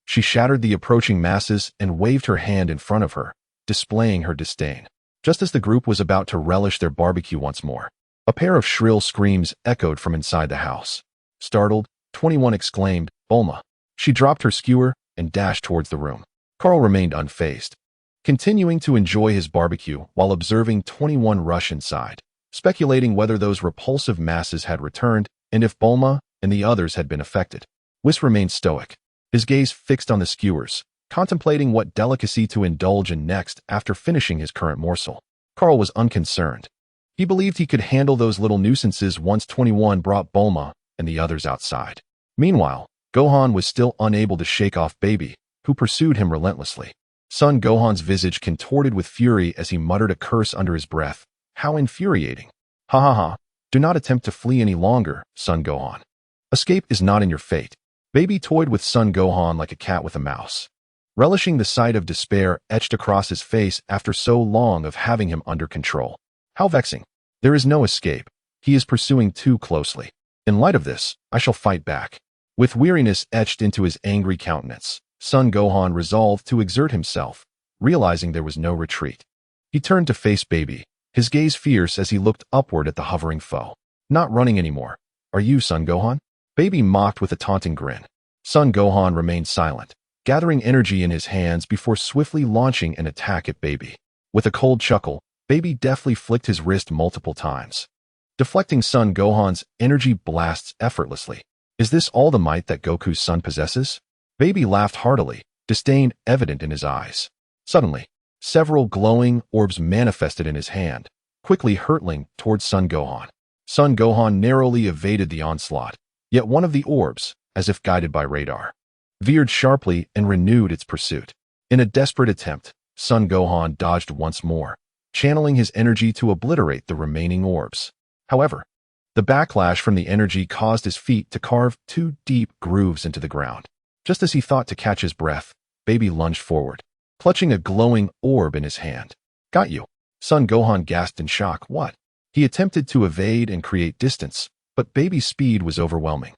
she shattered the approaching masses and waved her hand in front of her, displaying her disdain. Just as the group was about to relish their barbecue once more, a pair of shrill screams echoed from inside the house. Startled, 21 exclaimed, Bulma. She dropped her skewer and dashed towards the room. Kaal remained unfazed, continuing to enjoy his barbecue while observing 21 rush inside, speculating whether those repulsive masses had returned and if Bulma and the others had been affected. Whis remained stoic, his gaze fixed on the skewers, contemplating what delicacy to indulge in next after finishing his current morsel. Kaal was unconcerned. He believed he could handle those little nuisances once 21 brought Bulma, and the others outside. Meanwhile, Gohan was still unable to shake off Baby, who pursued him relentlessly. Son Gohan's visage contorted with fury as he muttered a curse under his breath. How infuriating. Ha ha ha. Do not attempt to flee any longer, Son Gohan. Escape is not in your fate. Baby toyed with Son Gohan like a cat with a mouse, relishing the sight of despair etched across his face after so long of having him under control. How vexing. There is no escape. He is pursuing too closely. In light of this, I shall fight back. With weariness etched into his angry countenance, Son Gohan resolved to exert himself, realizing there was no retreat. He turned to face Baby, his gaze fierce as he looked upward at the hovering foe. Not running anymore. Are you, Son Gohan? Baby mocked with a taunting grin. Son Gohan remained silent, gathering energy in his hands before swiftly launching an attack at Baby. With a cold chuckle, Baby deftly flicked his wrist multiple times, deflecting Son Gohan's energy blasts effortlessly. Is this all the might that Goku's son possesses? Baby laughed heartily, disdain evident in his eyes. Suddenly, several glowing orbs manifested in his hand, quickly hurtling towards Son Gohan. Son Gohan narrowly evaded the onslaught, yet one of the orbs, as if guided by radar, veered sharply and renewed its pursuit. In a desperate attempt, Son Gohan dodged once more, channeling his energy to obliterate the remaining orbs. However, the backlash from the energy caused his feet to carve 2 deep grooves into the ground. Just as he thought to catch his breath, Baby lunged forward, clutching a glowing orb in his hand. Got you. Son Gohan gasped in shock. What? He attempted to evade and create distance, but Baby's speed was overwhelming,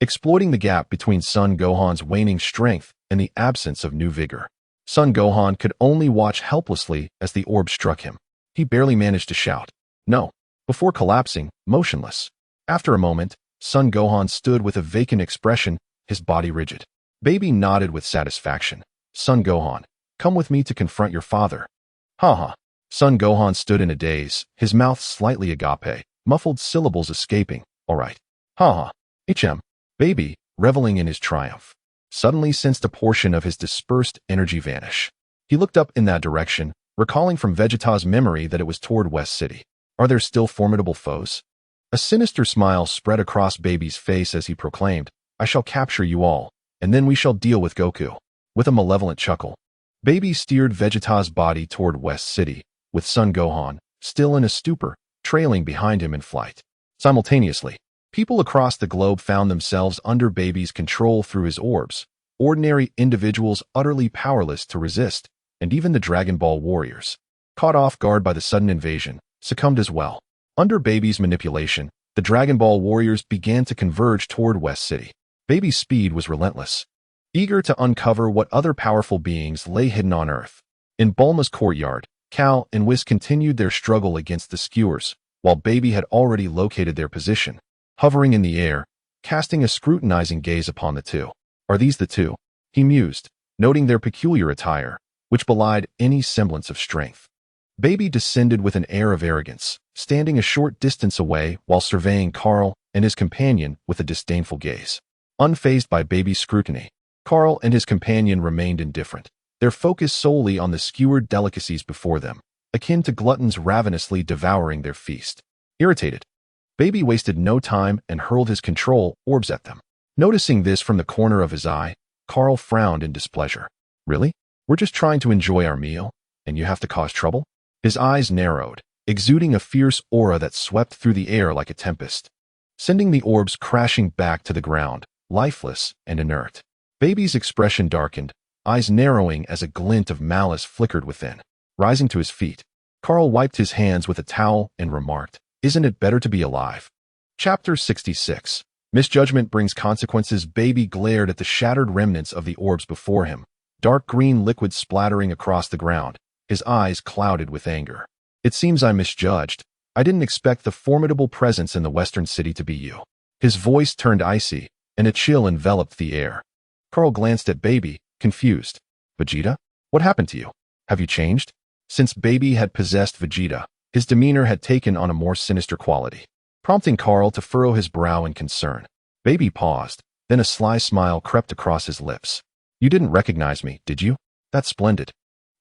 exploiting the gap between Son Gohan's waning strength and the absence of new vigor. Son Gohan could only watch helplessly as the orb struck him. He barely managed to shout, "No," before collapsing, motionless. After a moment, Son Gohan stood with a vacant expression, his body rigid. Baby nodded with satisfaction. Son Gohan, come with me to confront your father. Ha ha. Son Gohan stood in a daze, his mouth slightly agape, muffled syllables escaping. All right. Ha ha. Baby, reveling in his triumph, suddenly sensed a portion of his dispersed energy vanish. He looked up in that direction, recalling from Vegeta's memory that it was toward West City. Are there still formidable foes? A sinister smile spread across Baby's face as he proclaimed, I shall capture you all, and then we shall deal with Goku. With a malevolent chuckle, Baby steered Vegeta's body toward West City, with Son Gohan, still in a stupor, trailing behind him in flight. Simultaneously, people across the globe found themselves under Baby's control through his orbs, ordinary individuals utterly powerless to resist, and even the Dragon Ball warriors, caught off guard by the sudden invasion, succumbed as well. Under Baby's manipulation, the Dragon Ball warriors began to converge toward West City. Baby's speed was relentless, eager to uncover what other powerful beings lay hidden on Earth. In Bulma's courtyard, Kaal and Whis continued their struggle against the skewers, while Baby had already located their position, hovering in the air, casting a scrutinizing gaze upon the two. Are these the two? He mused, noting their peculiar attire, which belied any semblance of strength. Baby descended with an air of arrogance, standing a short distance away while surveying Kaal and his companion with a disdainful gaze. Unfazed by Baby's scrutiny, Kaal and his companion remained indifferent, their focus solely on the skewered delicacies before them, akin to gluttons ravenously devouring their feast. Irritated, Baby wasted no time and hurled his control orbs at them. Noticing this from the corner of his eye, Kaal frowned in displeasure. Really? We're just trying to enjoy our meal, and you have to cause trouble? His eyes narrowed, exuding a fierce aura that swept through the air like a tempest, sending the orbs crashing back to the ground, lifeless and inert. Baby's expression darkened, eyes narrowing as a glint of malice flickered within. Rising to his feet, Kaal wiped his hands with a towel and remarked, Isn't it better to be alive? Chapter 66. Misjudgment brings consequences. Baby glared at the shattered remnants of the orbs before him, dark green liquid splattering across the ground, his eyes clouded with anger. It seems I misjudged. I didn't expect the formidable presence in the western city to be you. His voice turned icy, and a chill enveloped the air. Kaal glanced at Baby, confused. Vegeta? What happened to you? Have you changed? Since Baby had possessed Vegeta, his demeanor had taken on a more sinister quality, prompting Kaal to furrow his brow in concern. Baby paused, then a sly smile crept across his lips. You didn't recognize me, did you? That's splendid.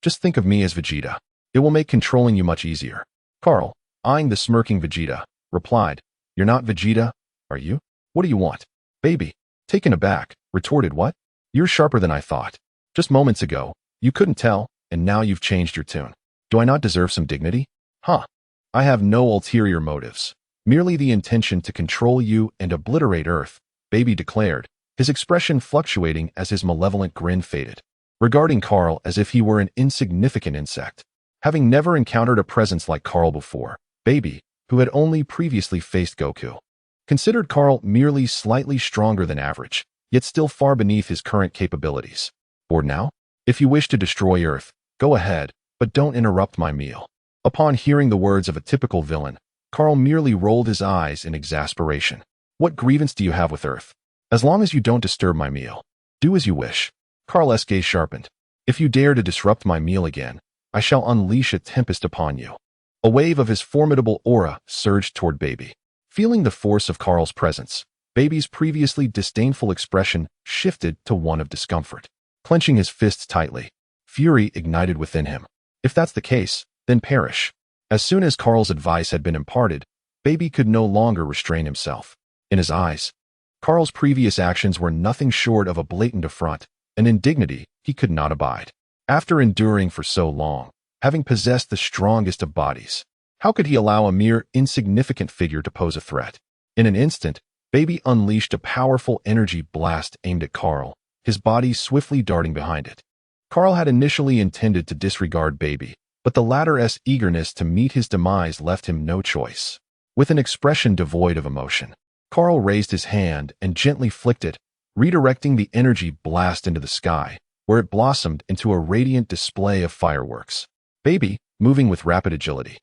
Just think of me as Vegeta. It will make controlling you much easier. Kaal, eyeing the smirking Vegeta, replied, You're not Vegeta, are you? What do you want? Baby, taken aback, retorted, what? You're sharper than I thought. Just moments ago, you couldn't tell, and now you've changed your tune. Do I not deserve some dignity? Huh. I have no ulterior motives. Merely the intention to control you and obliterate Earth, Baby declared, his expression fluctuating as his malevolent grin faded, regarding Kaal as if he were an insignificant insect. Having never encountered a presence like Kaal before, Baby, who had only previously faced Goku, considered Kaal merely slightly stronger than average, yet still far beneath his current capabilities. Bored now? If you wish to destroy Earth, go ahead, but don't interrupt my meal. Upon hearing the words of a typical villain, Kaal merely rolled his eyes in exasperation. What grievance do you have with Earth? As long as you don't disturb my meal. Do as you wish. Kaal's gaze sharpened. If you dare to disrupt my meal again, I shall unleash a tempest upon you. A wave of his formidable aura surged toward Baby. Feeling the force of Kaal's presence, Baby's previously disdainful expression shifted to one of discomfort. Clenching his fists tightly, fury ignited within him. If that's the case, then perish. As soon as Kaal's advice had been imparted, Baby could no longer restrain himself. In his eyes, Kaal's previous actions were nothing short of a blatant affront, an indignity he could not abide. After enduring for so long, having possessed the strongest of bodies, how could he allow a mere insignificant figure to pose a threat? In an instant, Baby unleashed a powerful energy blast aimed at Kaal, his body swiftly darting behind it. Kaal had initially intended to disregard Baby, but the latter's eagerness to meet his demise left him no choice. With an expression devoid of emotion, Kaal raised his hand and gently flicked it, redirecting the energy blast into the sky, where it blossomed into a radiant display of fireworks. Baby, moving with rapid agility,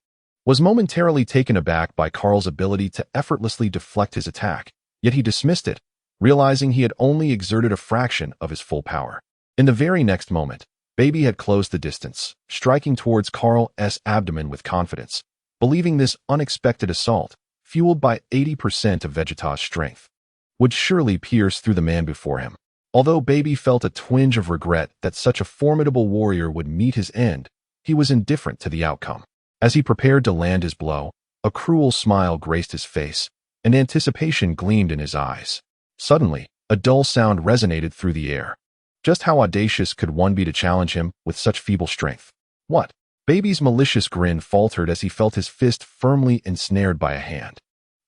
was momentarily taken aback by Kaal's ability to effortlessly deflect his attack, yet he dismissed it, realizing he had only exerted a fraction of his full power. In the very next moment, Baby had closed the distance, striking towards Kaal's abdomen with confidence, believing this unexpected assault, fueled by 80% of Vegeta's strength, would surely pierce through the man before him. Although Baby felt a twinge of regret that such a formidable warrior would meet his end, he was indifferent to the outcome. As he prepared to land his blow, a cruel smile graced his face, and anticipation gleamed in his eyes. Suddenly, a dull sound resonated through the air. Just how audacious could one be to challenge him with such feeble strength? What? Baby's malicious grin faltered as he felt his fist firmly ensnared by a hand.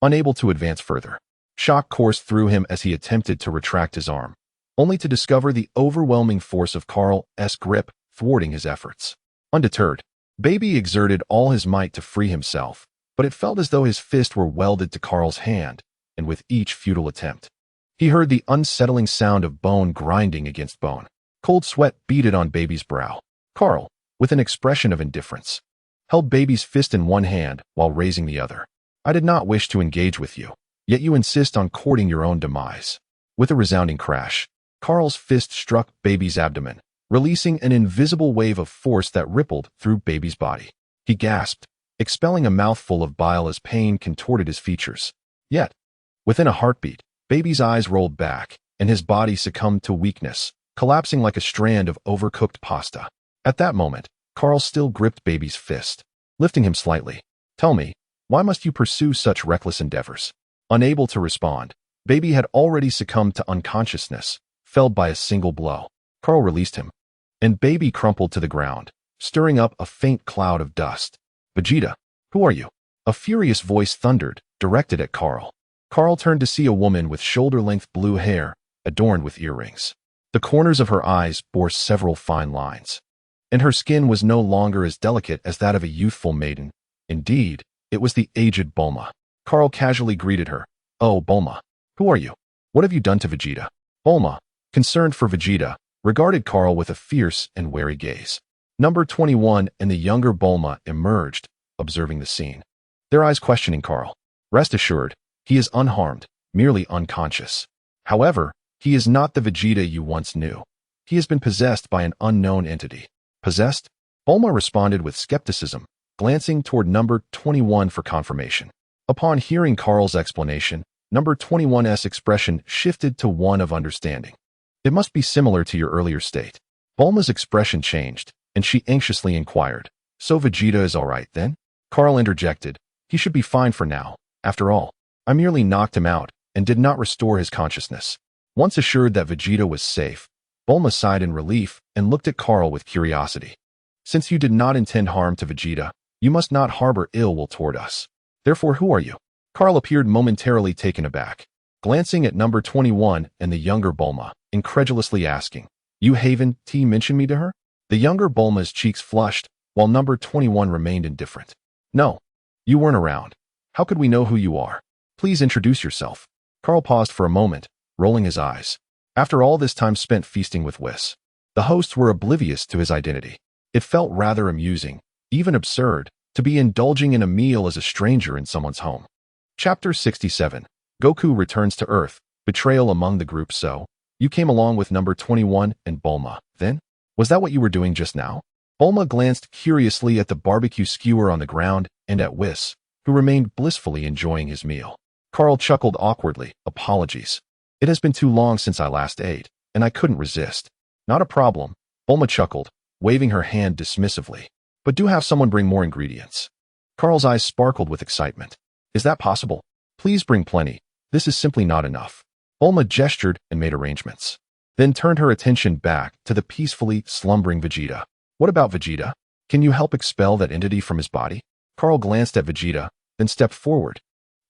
Unable to advance further, shock coursed through him as he attempted to retract his arm, only to discover the overwhelming force of Kaal's grip thwarting his efforts. Undeterred, Baby exerted all his might to free himself, but it felt as though his fist were welded to Kaal's hand, and with each futile attempt, he heard the unsettling sound of bone grinding against bone. Cold sweat beaded on Baby's brow. Kaal, with an expression of indifference, held Baby's fist in one hand while raising the other. I did not wish to engage with you, yet you insist on courting your own demise. With a resounding crash, Kaal's fist struck Baby's abdomen, releasing an invisible wave of force that rippled through Baby's body. He gasped, expelling a mouthful of bile as pain contorted his features. Yet, within a heartbeat, Baby's eyes rolled back, and his body succumbed to weakness, collapsing like a strand of overcooked pasta. At that moment, Kaal still gripped Baby's fist, lifting him slightly. Tell me, why must you pursue such reckless endeavors? Unable to respond, Baby had already succumbed to unconsciousness, felled by a single blow. Kaal released him, and Baby crumpled to the ground, stirring up a faint cloud of dust. Vegeta, who are you? A furious voice thundered, directed at Kaal. Kaal turned to see a woman with shoulder-length blue hair, adorned with earrings. The corners of her eyes bore several fine lines, and her skin was no longer as delicate as that of a youthful maiden. Indeed, it was the aged Bulma. Kaal casually greeted her. Oh, Bulma, who are you? What have you done to Vegeta? Bulma, concerned for Vegeta, regarded Kaal with a fierce and wary gaze. Number 21 and the younger Bulma emerged, observing the scene, their eyes questioning Kaal. Rest assured, he is unharmed, merely unconscious. However, he is not the Vegeta you once knew. He has been possessed by an unknown entity. Possessed? Bulma responded with skepticism, glancing toward number 21 for confirmation. Upon hearing Kaal's explanation, number 21's expression shifted to one of understanding. It must be similar to your earlier state. Bulma's expression changed, and she anxiously inquired, So Vegeta is all right then? Kaal interjected, he should be fine for now. After all, I merely knocked him out, and did not restore his consciousness. Once assured that Vegeta was safe, Bulma sighed in relief and looked at Kaal with curiosity. Since you did not intend harm to Vegeta, you must not harbor ill will toward us. Therefore, who are you? Kaal appeared momentarily taken aback, glancing at number 21 and the younger Bulma, incredulously asking, You haven't mentioned me to her? The younger Bulma's cheeks flushed, while number 21 remained indifferent. No, you weren't around. How could we know who you are? Please introduce yourself. Kaal paused for a moment, rolling his eyes. After all this time spent feasting with Whis, the hosts were oblivious to his identity. It felt rather amusing, even absurd, to be indulging in a meal as a stranger in someone's home. Chapter 67. Goku returns to Earth. Betrayal among the group. So, you came along with number 21 and Bulma, then? Was that what you were doing just now? Bulma glanced curiously at the barbecue skewer on the ground and at Whis, who remained blissfully enjoying his meal. Kaal chuckled awkwardly. Apologies. It has been too long since I last ate, and I couldn't resist. Not a problem, Bulma chuckled, waving her hand dismissively. But do have someone bring more ingredients. Kaal's eyes sparkled with excitement. Is that possible? Please bring plenty. This is simply not enough. Bulma gestured and made arrangements, then turned her attention back to the peacefully slumbering Vegeta. What about Vegeta? Can you help expel that entity from his body? Kaal glanced at Vegeta, then stepped forward,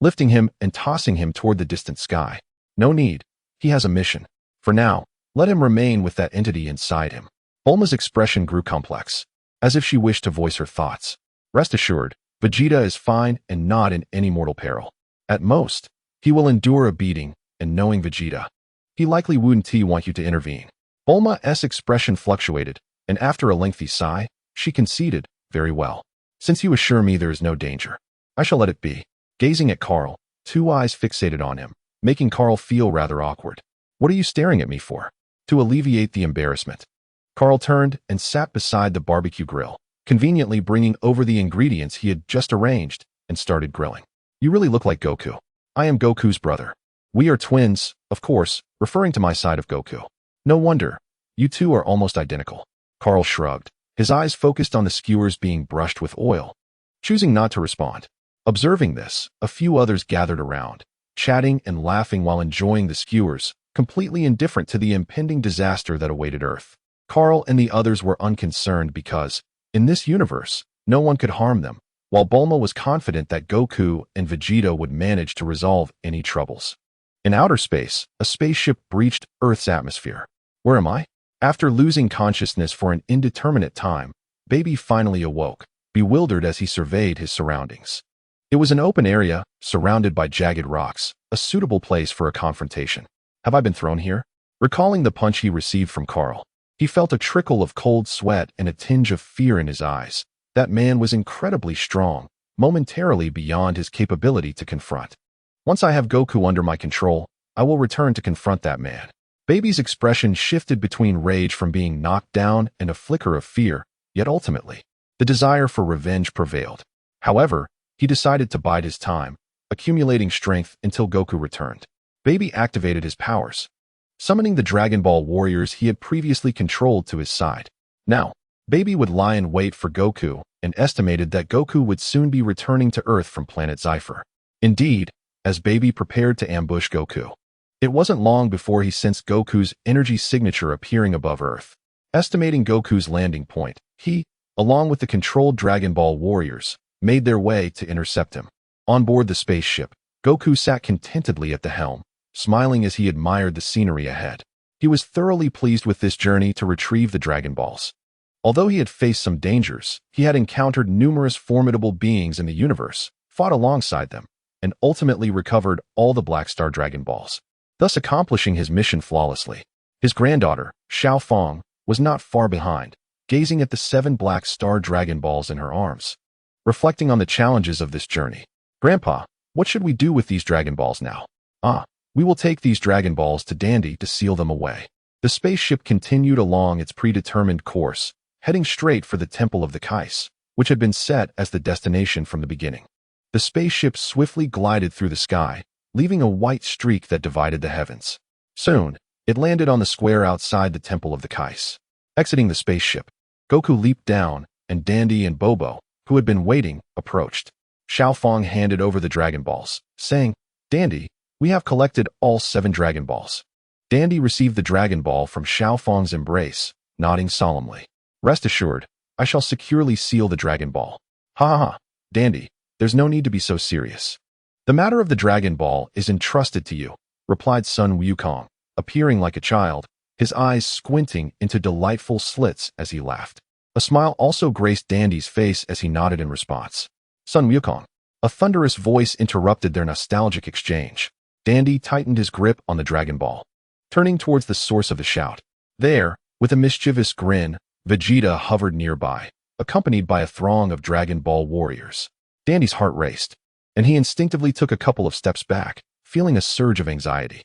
lifting him and tossing him toward the distant sky. No need. He has a mission. For now, let him remain with that entity inside him. Bulma's expression grew complex, as if she wished to voice her thoughts. Rest assured, Vegeta is fine and not in any mortal peril. At most, he will endure a beating, and knowing Vegeta, he likely wouldn't want you to intervene. Bulma's expression fluctuated, and after a lengthy sigh, she conceded, Very well. Since you assure me there is no danger, I shall let it be. Gazing at Kaal, two eyes fixated on him, making Kaal feel rather awkward. What are you staring at me for? To alleviate the embarrassment, Kaal turned and sat beside the barbecue grill, conveniently bringing over the ingredients he had just arranged, and started grilling. You really look like Goku. I am Goku's brother. We are twins, of course, referring to my side of Goku. No wonder. You two are almost identical. Kaal shrugged, his eyes focused on the skewers being brushed with oil, choosing not to respond. Observing this, a few others gathered around, chatting and laughing while enjoying the skewers, completely indifferent to the impending disaster that awaited Earth. Kaal and the others were unconcerned because, in this universe, no one could harm them, while Bulma was confident that Goku and Vegeta would manage to resolve any troubles. In outer space, a spaceship breached Earth's atmosphere. Where am I? After losing consciousness for an indeterminate time, Baby finally awoke, bewildered as he surveyed his surroundings. It was an open area, surrounded by jagged rocks, a suitable place for a confrontation. Have I been thrown here? Recalling the punch he received from Kaal, he felt a trickle of cold sweat and a tinge of fear in his eyes. That man was incredibly strong, momentarily beyond his capability to confront. Once I have Goku under my control, I will return to confront that man. Baby's expression shifted between rage from being knocked down and a flicker of fear, yet ultimately, the desire for revenge prevailed. However, he decided to bide his time, accumulating strength until Goku returned. Baby activated his powers, summoning the Dragon Ball warriors he had previously controlled to his side. Now, Baby would lie in wait for Goku and estimated that Goku would soon be returning to Earth from planet Zypher. Indeed, as Baby prepared to ambush Goku, it wasn't long before he sensed Goku's energy signature appearing above Earth. Estimating Goku's landing point, he, along with the controlled Dragon Ball warriors, made their way to intercept him. On board the spaceship, Goku sat contentedly at the helm, smiling as he admired the scenery ahead. He was thoroughly pleased with this journey to retrieve the Dragon Balls. Although he had faced some dangers, he had encountered numerous formidable beings in the universe, fought alongside them, and ultimately recovered all the Black Star Dragon Balls, thus accomplishing his mission flawlessly. His granddaughter, Xiao Fong, was not far behind, gazing at the 7 Black Star Dragon Balls in her arms, reflecting on the challenges of this journey. Grandpa, what should we do with these Dragon Balls now? We will take these Dragon Balls to Dandy to seal them away. The spaceship continued along its predetermined course, heading straight for the Temple of the Kais, which had been set as the destination from the beginning. The spaceship swiftly glided through the sky, leaving a white streak that divided the heavens. Soon, it landed on the square outside the Temple of the Kais. Exiting the spaceship, Goku leaped down, and Dandy and Bobo, who had been waiting, approached. Xiao Fong handed over the Dragon Balls, saying, Dandy, We have collected all 7 Dragon Balls. Dandy received the Dragon Ball from Xiao Fang's embrace, nodding solemnly. Rest assured, I shall securely seal the Dragon Ball. Ha ha ha, Dandy, there's no need to be so serious. The matter of the Dragon Ball is entrusted to you, replied Sun Wukong, appearing like a child, his eyes squinting into delightful slits as he laughed. A smile also graced Dandy's face as he nodded in response. Sun Wukong. A thunderous voice interrupted their nostalgic exchange. Dandy tightened his grip on the Dragon Ball, turning towards the source of the shout. There, with a mischievous grin, Vegeta hovered nearby, accompanied by a throng of Dragon Ball warriors. Dandy's heart raced, and he instinctively took a couple of steps back, feeling a surge of anxiety.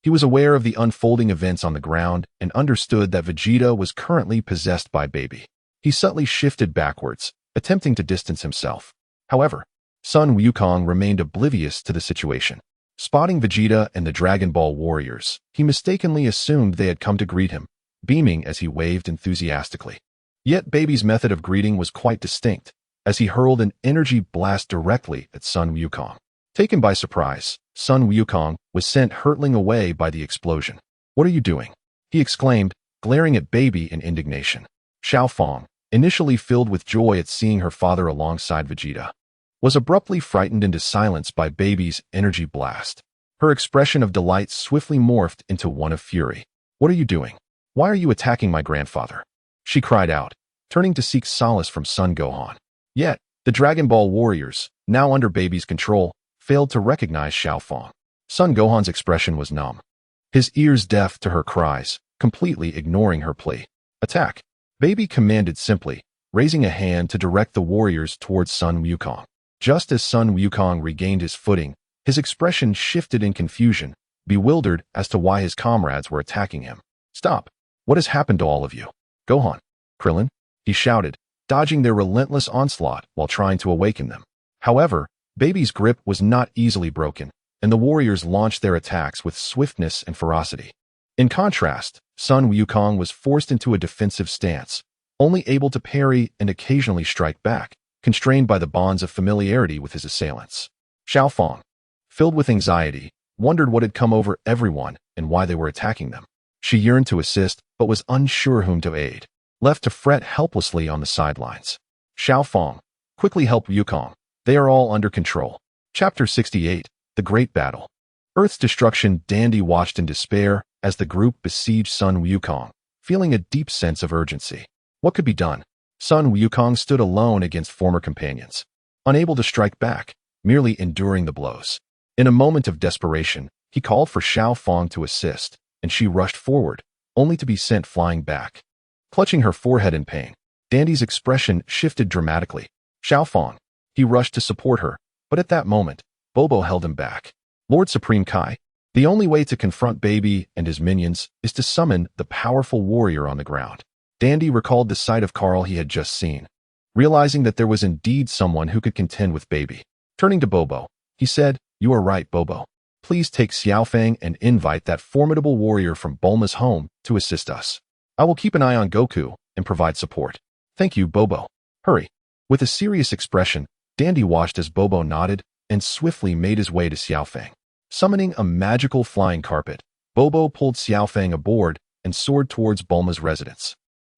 He was aware of the unfolding events on the ground and understood that Vegeta was currently possessed by Baby. He subtly shifted backwards, attempting to distance himself. However, Sun Wukong remained oblivious to the situation. Spotting Vegeta and the Dragon Ball warriors, he mistakenly assumed they had come to greet him, beaming as he waved enthusiastically. Yet Baby's method of greeting was quite distinct, as he hurled an energy blast directly at Sun Wukong. Taken by surprise, Sun Wukong was sent hurtling away by the explosion. What are you doing? He exclaimed, glaring at Baby in indignation. Xiao Fang, initially filled with joy at seeing her father alongside Vegeta, was abruptly frightened into silence by Baby's energy blast. Her expression of delight swiftly morphed into one of fury. What are you doing? Why are you attacking my grandfather? She cried out, turning to seek solace from Son Gohan. Yet, the Dragon Ball warriors, now under Baby's control, failed to recognize Xiao Fang. Son Gohan's expression was numb, his ears deaf to her cries, completely ignoring her plea. Attack! Baby commanded simply, raising a hand to direct the warriors towards Sun Wukong. Just as Sun Wukong regained his footing, his expression shifted in confusion, bewildered as to why his comrades were attacking him. Stop! What has happened to all of you? Gohan, Krillin, he shouted, dodging their relentless onslaught while trying to awaken them. However, Baby's grip was not easily broken, and the warriors launched their attacks with swiftness and ferocity. In contrast, Sun Wukong was forced into a defensive stance, only able to parry and occasionally strike back, constrained by the bonds of familiarity with his assailants. Xiao Fang, filled with anxiety, wondered what had come over everyone and why they were attacking them. She yearned to assist, but was unsure whom to aid, left to fret helplessly on the sidelines. Xiao Fang, quickly help Wukong. They are all under control. Chapter 68, The Great Battle. Earth's destruction. Dandy watched in despair as the group besieged Sun Wukong, feeling a deep sense of urgency. What could be done? Sun Wukong stood alone against former companions, unable to strike back, merely enduring the blows. In a moment of desperation, he called for Xiao Fang to assist, and she rushed forward, only to be sent flying back. Clutching her forehead in pain, Dandy's expression shifted dramatically. Xiao Fang. He rushed to support her, but at that moment, Bobo held him back. Lord Supreme Kai, the only way to confront Baby and his minions is to summon the powerful warrior on the ground. Dandy recalled the sight of Kaal he had just seen, realizing that there was indeed someone who could contend with Baby. Turning to Bobo, he said, You are right, Bobo. Please take Xiao Fang and invite that formidable warrior from Bulma's home to assist us. I will keep an eye on Goku and provide support. Thank you, Bobo. Hurry. With a serious expression, Dandy watched as Bobo nodded and swiftly made his way to Xiao Fang. Summoning a magical flying carpet, Bobo pulled Xiao Fang aboard and soared towards Bulma's residence.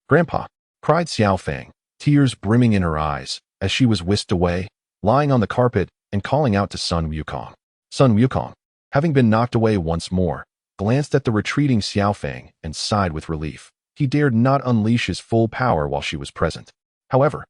Grandpa, cried Xiao Fang, tears brimming in her eyes, as she was whisked away, lying on the carpet and calling out to Sun Wukong. Sun Wukong, having been knocked away once more, glanced at the retreating Xiao Fang and sighed with relief. He dared not unleash his full power while she was present. However,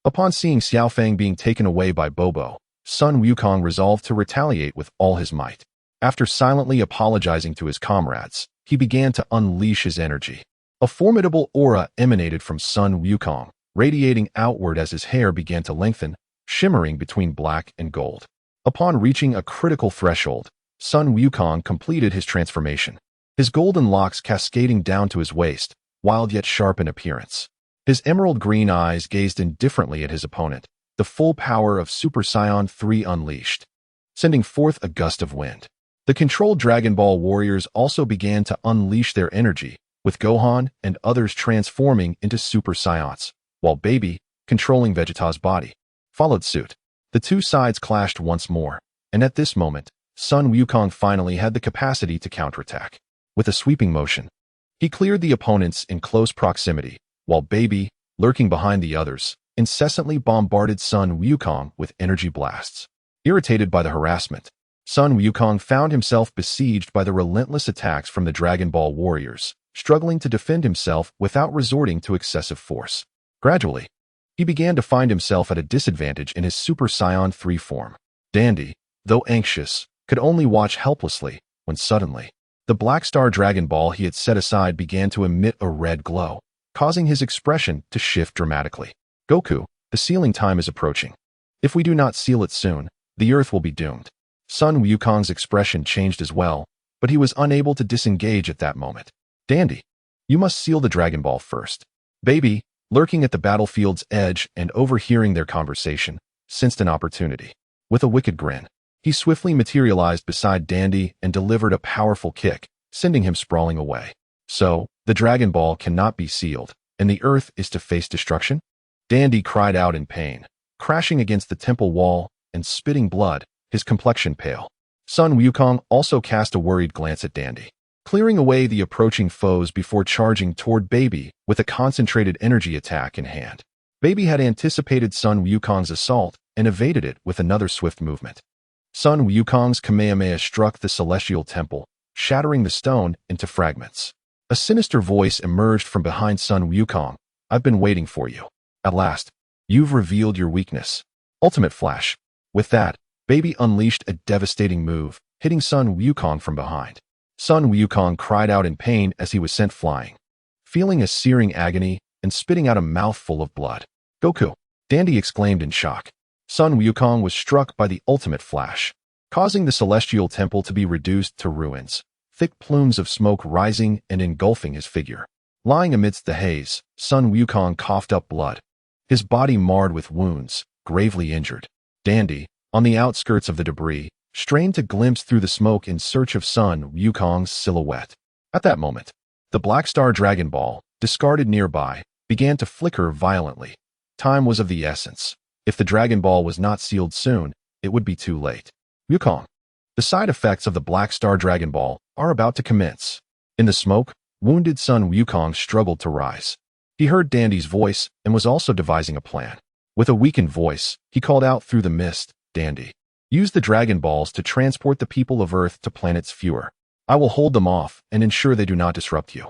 upon seeing Xiao Fang being taken away by Bobo, Sun Wukong resolved to retaliate with all his might. After silently apologizing to his comrades, he began to unleash his energy. A formidable aura emanated from Sun Wukong, radiating outward as his hair began to lengthen, shimmering between black and gold. Upon reaching a critical threshold, Sun Wukong completed his transformation, his golden locks cascading down to his waist, wild yet sharp in appearance. His emerald green eyes gazed indifferently at his opponent, the full power of Super Saiyan 3 unleashed, sending forth a gust of wind. The controlled Dragon Ball warriors also began to unleash their energy, with Gohan and others transforming into Super Saiyans, while Baby, controlling Vegeta's body, followed suit. The two sides clashed once more, and at this moment, Sun Wukong finally had the capacity to counterattack. With a sweeping motion, he cleared the opponents in close proximity, while Baby, lurking behind the others, incessantly bombarded Sun Wukong with energy blasts. Irritated by the harassment, Sun Wukong found himself besieged by the relentless attacks from the Dragon Ball warriors, struggling to defend himself without resorting to excessive force. Gradually, he began to find himself at a disadvantage in his Super Saiyan 3 form. Dandy, though anxious, could only watch helplessly when suddenly, the Black Star Dragon Ball he had set aside began to emit a red glow, causing his expression to shift dramatically. Goku, the sealing time is approaching. If we do not seal it soon, the Earth will be doomed. Sun Wukong's expression changed as well, but he was unable to disengage at that moment. Dandy, you must seal the Dragon Ball first. Baby, lurking at the battlefield's edge and overhearing their conversation, sensed an opportunity. With a wicked grin, he swiftly materialized beside Dandy and delivered a powerful kick, sending him sprawling away. So, the Dragon Ball cannot be sealed, and the Earth is to face destruction? Dandy cried out in pain, crashing against the temple wall and spitting blood, his complexion pale. Sun Wukong also cast a worried glance at Dandy, clearing away the approaching foes before charging toward Baby with a concentrated energy attack in hand. Baby had anticipated Sun Wukong's assault and evaded it with another swift movement. Sun Wukong's Kamehameha struck the celestial temple, shattering the stone into fragments. A sinister voice emerged from behind Sun Wukong. I've been waiting for you. At last, you've revealed your weakness. Ultimate Flash. With that, Baby unleashed a devastating move, hitting Sun Wukong from behind. Sun Wukong cried out in pain as he was sent flying, feeling a searing agony and spitting out a mouthful of blood. Goku! Dandy exclaimed in shock. Sun Wukong was struck by the ultimate flash, causing the celestial temple to be reduced to ruins, thick plumes of smoke rising and engulfing his figure. Lying amidst the haze, Sun Wukong coughed up blood, his body marred with wounds, gravely injured. Dandy, on the outskirts of the debris, strained to glimpse through the smoke in search of Sun Wukong's silhouette. At that moment, the Black Star Dragon Ball, discarded nearby, began to flicker violently. Time was of the essence. If the Dragon Ball was not sealed soon, it would be too late. Wukong. The side effects of the Black Star Dragon Ball are about to commence. In the smoke, wounded Sun Wukong struggled to rise. He heard Dandy's voice and was also devising a plan. With a weakened voice, he called out through the mist, Dandy, use the Dragon Balls to transport the people of Earth to planets fewer. I will hold them off and ensure they do not disrupt you.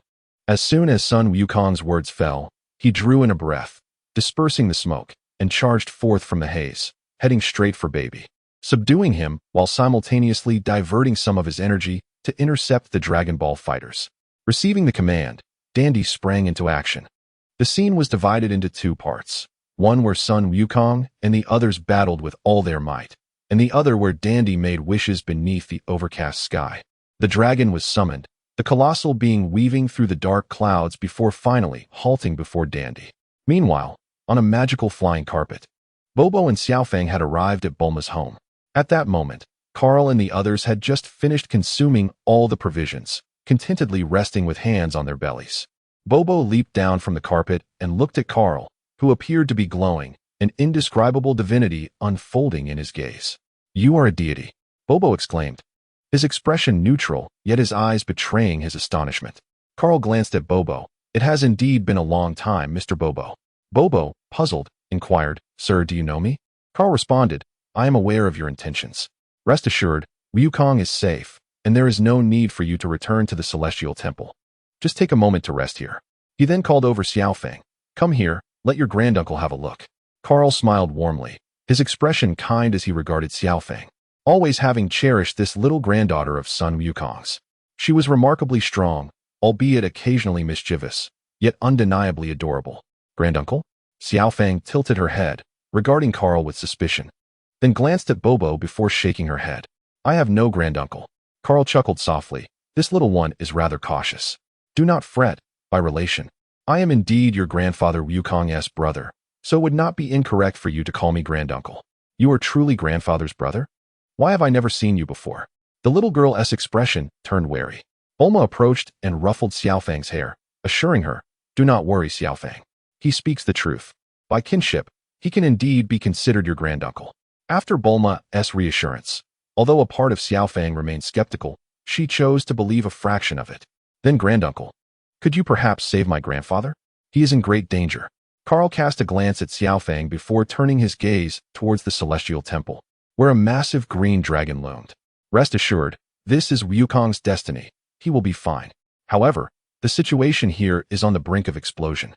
As soon as Sun Wukong's words fell, he drew in a breath, dispersing the smoke, and charged forth from the haze, heading straight for Baby, subduing him while simultaneously diverting some of his energy to intercept the Dragon Ball fighters. Receiving the command, Dandy sprang into action. The scene was divided into two parts, one where Sun Wukong and the others battled with all their might, and the other where Dandy made wishes beneath the overcast sky. The dragon was summoned, the colossal being weaving through the dark clouds before finally halting before Dandy. Meanwhile, on a magical flying carpet, Bobo and Xiaofeng had arrived at Bulma's home. At that moment, Carl and the others had just finished consuming all the provisions, contentedly resting with hands on their bellies. Bobo leaped down from the carpet and looked at Carl, who appeared to be glowing, an indescribable divinity unfolding in his gaze. You are a deity, Bobo exclaimed, his expression neutral, yet his eyes betraying his astonishment. Carl glanced at Bobo. It has indeed been a long time, Mr. Bobo. Bobo, puzzled, inquired, Sir, do you know me? Carl responded, I am aware of your intentions. Rest assured, Wukong is safe, and there is no need for you to return to the Celestial Temple. Just take a moment to rest here. He then called over Xiaofeng. Come here, let your granduncle have a look. Carl smiled warmly, his expression kind as he regarded Xiaofeng, always having cherished this little granddaughter of Sun Wukong's. She was remarkably strong, albeit occasionally mischievous, yet undeniably adorable. Granduncle? Xiaofeng tilted her head, regarding Carl with suspicion, then glanced at Bobo before shaking her head. I have no granduncle. Carl chuckled softly. This little one is rather cautious. Do not fret, by relation. I am indeed your grandfather Wukong's brother, so it would not be incorrect for you to call me granduncle. You are truly grandfather's brother? Why have I never seen you before? The little girl's expression turned wary. Bulma approached and ruffled Xiaofeng's hair, assuring her, do not worry, Xiaofeng. He speaks the truth. By kinship, he can indeed be considered your granduncle. After Bulma's reassurance, Although a part of Xiaofang remained skeptical, she chose to believe a fraction of it. Then granduncle, could you perhaps save my grandfather? He is in great danger. Kaal cast a glance at Xiaofang before turning his gaze towards the celestial temple, where a massive green dragon loomed. Rest assured, this is Wukong's destiny. He will be fine. However, the situation here is on the brink of explosion.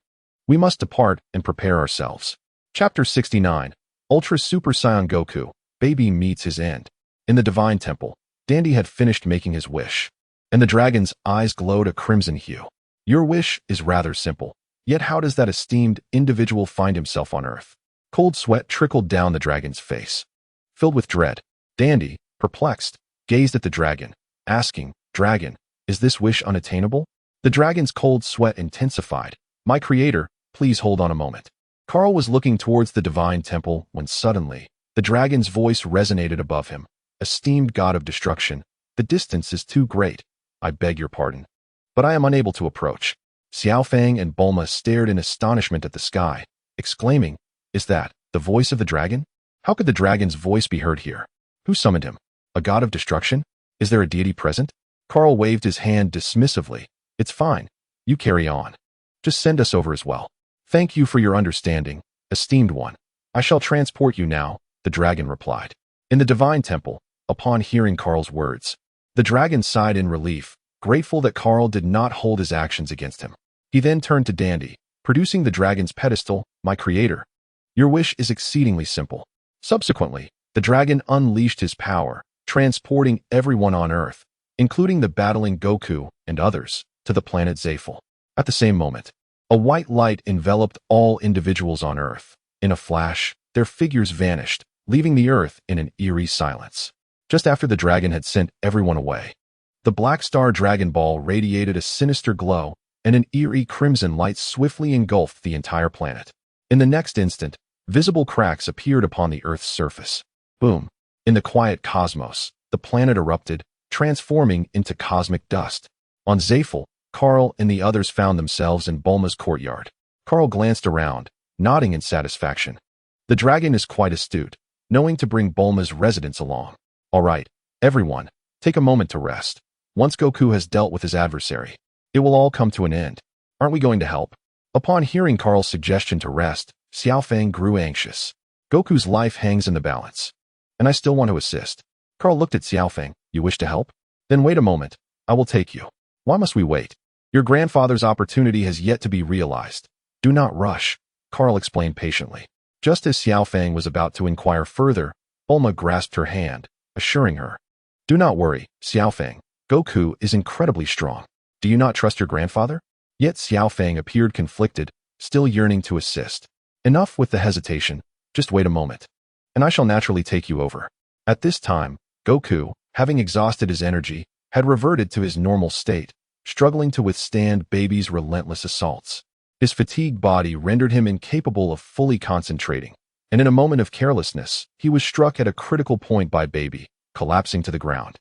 We must depart and prepare ourselves. Chapter 69, Ultra Super Saiyan Goku, Baby meets his end. In the Divine Temple, Dandy had finished making his wish, and the dragon's eyes glowed a crimson hue. Your wish is rather simple, yet how does that esteemed individual find himself on Earth? Cold sweat trickled down the dragon's face. Filled with dread, Dandy, perplexed, gazed at the dragon, asking, Dragon, is this wish unattainable? The dragon's cold sweat intensified. My creator, please hold on a moment. Kaal was looking towards the Divine Temple when suddenly, the dragon's voice resonated above him. Esteemed god of destruction, the distance is too great. I beg your pardon, but I am unable to approach. Xiaofang and Bulma stared in astonishment at the sky, exclaiming, Is that the voice of the dragon? How could the dragon's voice be heard here? Who summoned him? A god of destruction? Is there a deity present? Kaal waved his hand dismissively. It's fine. You carry on. Just send us over as well. Thank you for your understanding, esteemed one. I shall transport you now, the dragon replied. In the Divine Temple, upon hearing Kaal's words, the dragon sighed in relief, grateful that Kaal did not hold his actions against him. He then turned to Dandy, producing the dragon's pedestal, my creator. Your wish is exceedingly simple. Subsequently, the dragon unleashed his power, transporting everyone on Earth, including the battling Goku and others, to the planet Zafel. At the same moment, a white light enveloped all individuals on Earth. In a flash, their figures vanished, leaving the Earth in an eerie silence. Just after the dragon had sent everyone away, the Black Star Dragon Ball radiated a sinister glow, and an eerie crimson light swiftly engulfed the entire planet. In the next instant, visible cracks appeared upon the Earth's surface. Boom! In the quiet cosmos, the planet erupted, transforming into cosmic dust. On Zafel, Kaal and the others found themselves in Bulma's courtyard. Kaal glanced around, nodding in satisfaction. The dragon is quite astute, knowing to bring Bulma's residents along. All right, everyone, take a moment to rest. Once Goku has dealt with his adversary, it will all come to an end. Aren't we going to help? Upon hearing Kaal's suggestion to rest, Xiaofang grew anxious. Goku's life hangs in the balance, and I still want to assist. Kaal looked at Xiaofang. You wish to help? Then wait a moment. I will take you. Why must we wait? Your grandfather's opportunity has yet to be realized. Do not rush, Kaal explained patiently. Just as Xiaofang was about to inquire further, Bulma grasped her hand, assuring her. Do not worry, Xiaofang. Goku is incredibly strong. Do you not trust your grandfather? Yet Xiaofang appeared conflicted, still yearning to assist. Enough with the hesitation. Just wait a moment, and I shall naturally take you over. At this time, Goku, having exhausted his energy, had reverted to his normal state, struggling to withstand Baby's relentless assaults. His fatigued body rendered him incapable of fully concentrating, and in a moment of carelessness, he was struck at a critical point by Baby, collapsing to the ground.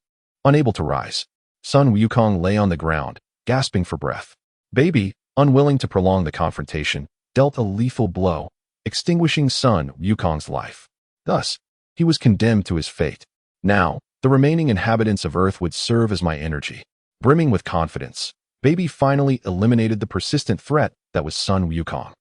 Unable to rise, Sun Wukong lay on the ground, gasping for breath. Baby, unwilling to prolong the confrontation, dealt a lethal blow, extinguishing Sun Wukong's life. Thus, he was condemned to his fate. Now, the remaining inhabitants of Earth would serve as my energy. Brimming with confidence, Baby finally eliminated the persistent threat that was Sun Wukong.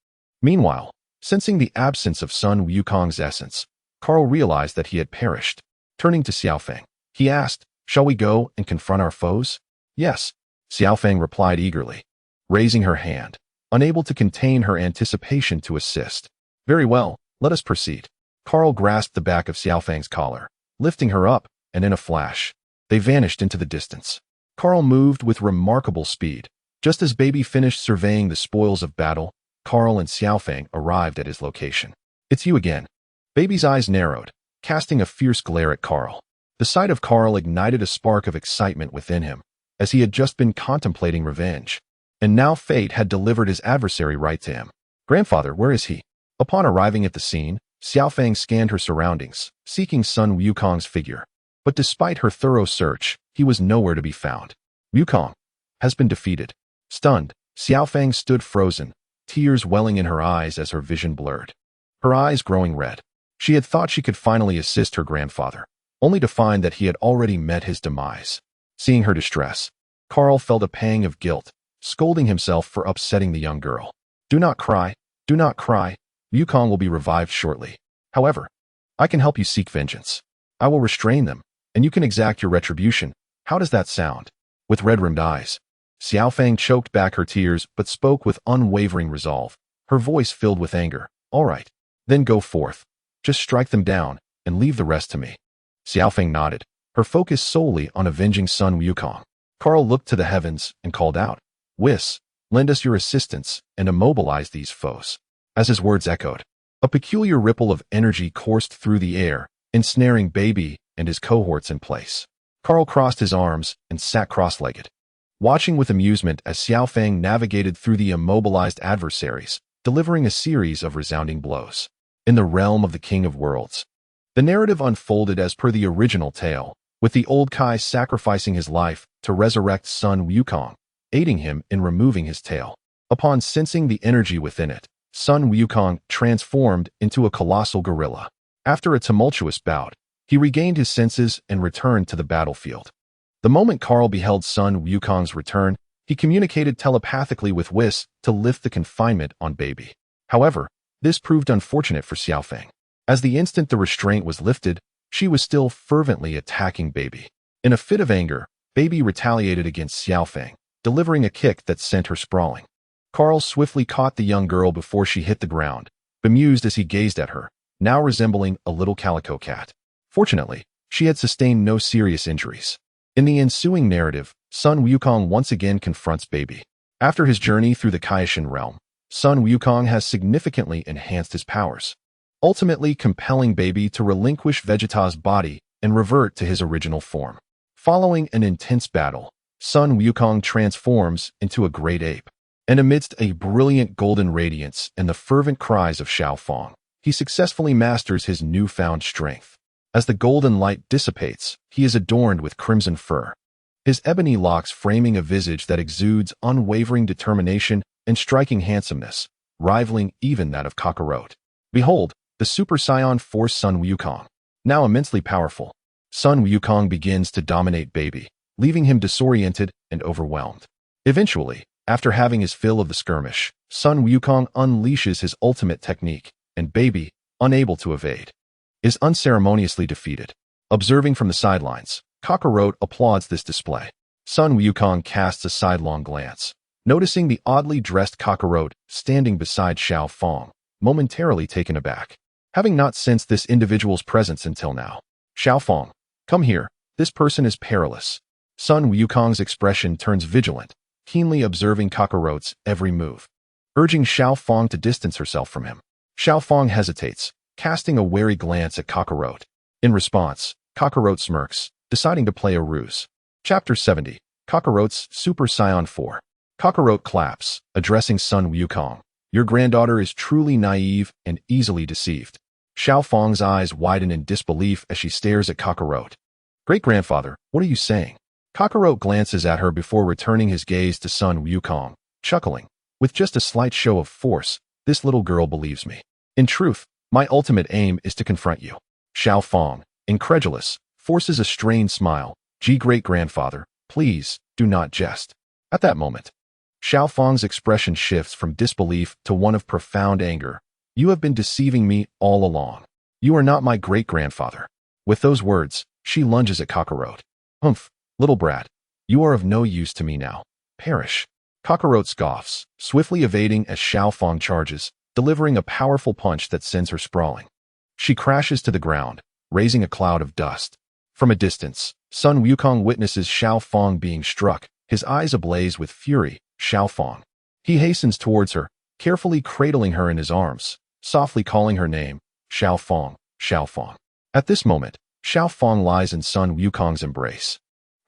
Meanwhile, sensing the absence of Sun Wukong's essence, Kaal realized that he had perished. Turning to Xiaofang, he asked, Shall we go and confront our foes? Yes, Xiaofang replied eagerly, raising her hand, unable to contain her anticipation to assist. Very well, let us proceed. Kaal grasped the back of Xiaofang's collar, lifting her up, and in a flash, they vanished into the distance. Kaal moved with remarkable speed. Just as Baby finished surveying the spoils of battle, Kaal and Xiaofang arrived at his location. It's you again. Baby's eyes narrowed, casting a fierce glare at Kaal. The sight of Kaal ignited a spark of excitement within him, as he had just been contemplating revenge. And now fate had delivered his adversary right to him. Grandfather, where is he? Upon arriving at the scene, Xiaofang scanned her surroundings, seeking Sun Wukong's figure. But despite her thorough search, he was nowhere to be found. Wukong has been defeated. Stunned, Xiaofang stood frozen, tears welling in her eyes as her vision blurred. Her eyes growing red. She had thought she could finally assist her grandfather. only to find that he had already met his demise. Seeing her distress, Kaal felt a pang of guilt, scolding himself for upsetting the young girl. Do not cry, do not cry. Wukong will be revived shortly. However, I can help you seek vengeance. I will restrain them, and you can exact your retribution. How does that sound? With red-rimmed eyes, Xiaofang choked back her tears but spoke with unwavering resolve, her voice filled with anger. All right, then go forth. Just strike them down and leave the rest to me. Xiaofang nodded, her focus solely on avenging son Wukong. Kaal looked to the heavens and called out, Whis, lend us your assistance and immobilize these foes. As his words echoed, a peculiar ripple of energy coursed through the air, ensnaring Baby and his cohorts in place. Kaal crossed his arms and sat cross-legged, watching with amusement as Xiaofang navigated through the immobilized adversaries, delivering a series of resounding blows. In the realm of the King of Worlds, the narrative unfolded as per the original tale, with the old Kai sacrificing his life to resurrect son Wukong, aiding him in removing his tail. Upon sensing the energy within it, son Wukong transformed into a colossal gorilla. After a tumultuous bout, he regained his senses and returned to the battlefield. The moment Kaal beheld son Wukong's return, he communicated telepathically with Whis to lift the confinement on Baby. However, this proved unfortunate for Xiaofang. As the instant the restraint was lifted, she was still fervently attacking Baby. In a fit of anger, Baby retaliated against Xiaofang, delivering a kick that sent her sprawling. Kaal swiftly caught the young girl before she hit the ground, bemused as he gazed at her, now resembling a little calico cat. Fortunately, she had sustained no serious injuries. In the ensuing narrative, son Wukong once again confronts Baby. After his journey through the Kaishan realm, son Wukong has significantly enhanced his powers, ultimately compelling Baby to relinquish Vegeta's body and revert to his original form. Following an intense battle, son Wukong transforms into a great ape, and amidst a brilliant golden radiance and the fervent cries of Xiaofang, he successfully masters his newfound strength. As the golden light dissipates, he is adorned with crimson fur, his ebony locks framing a visage that exudes unwavering determination and striking handsomeness, rivaling even that of Kakarot. Behold, the Super Saiyan Force son Wukong. Now immensely powerful, son Wukong begins to dominate Baby, leaving him disoriented and overwhelmed. Eventually, after having his fill of the skirmish, son Wukong unleashes his ultimate technique, and Baby, unable to evade, is unceremoniously defeated. Observing from the sidelines, Kakarot applauds this display. Son Wukong casts a sidelong glance, noticing the oddly dressed Kakarot standing beside Xiaofang, momentarily taken aback, having not sensed this individual's presence until now. Xiaofang, come here, this person is perilous. Son Wukong's expression turns vigilant, keenly observing Kakarot's every move, urging Xiaofang to distance herself from him. Xiaofang hesitates, casting a wary glance at Kakarot. In response, Kakarot smirks, deciding to play a ruse. Chapter 70, Kakarot's Super Saiyan 4. Kakarot claps, addressing son Wukong. Your granddaughter is truly naive and easily deceived. Xiaofang's eyes widen in disbelief as she stares at Kakarot. Great-grandfather, what are you saying? Kakarot glances at her before returning his gaze to son Wukong, chuckling. With just a slight show of force, this little girl believes me. In truth, my ultimate aim is to confront you. Xiaofang, incredulous, forces a strained smile. Great-grandfather, please, do not jest. At that moment, Xiaofang's expression shifts from disbelief to one of profound anger. You have been deceiving me all along. You are not my great-grandfather. With those words, she lunges at Kakarot. Humph, little brat, you are of no use to me now. Perish. Kakarot scoffs, swiftly evading as Xiaofang charges, delivering a powerful punch that sends her sprawling. She crashes to the ground, raising a cloud of dust. From a distance, son Wukong witnesses Xiaofang being struck, his eyes ablaze with fury. Xiaofang. He hastens towards her, carefully cradling her in his arms, softly calling her name, Xiaofang, Xiaofang. At this moment, Xiaofang lies in son Wukong's embrace,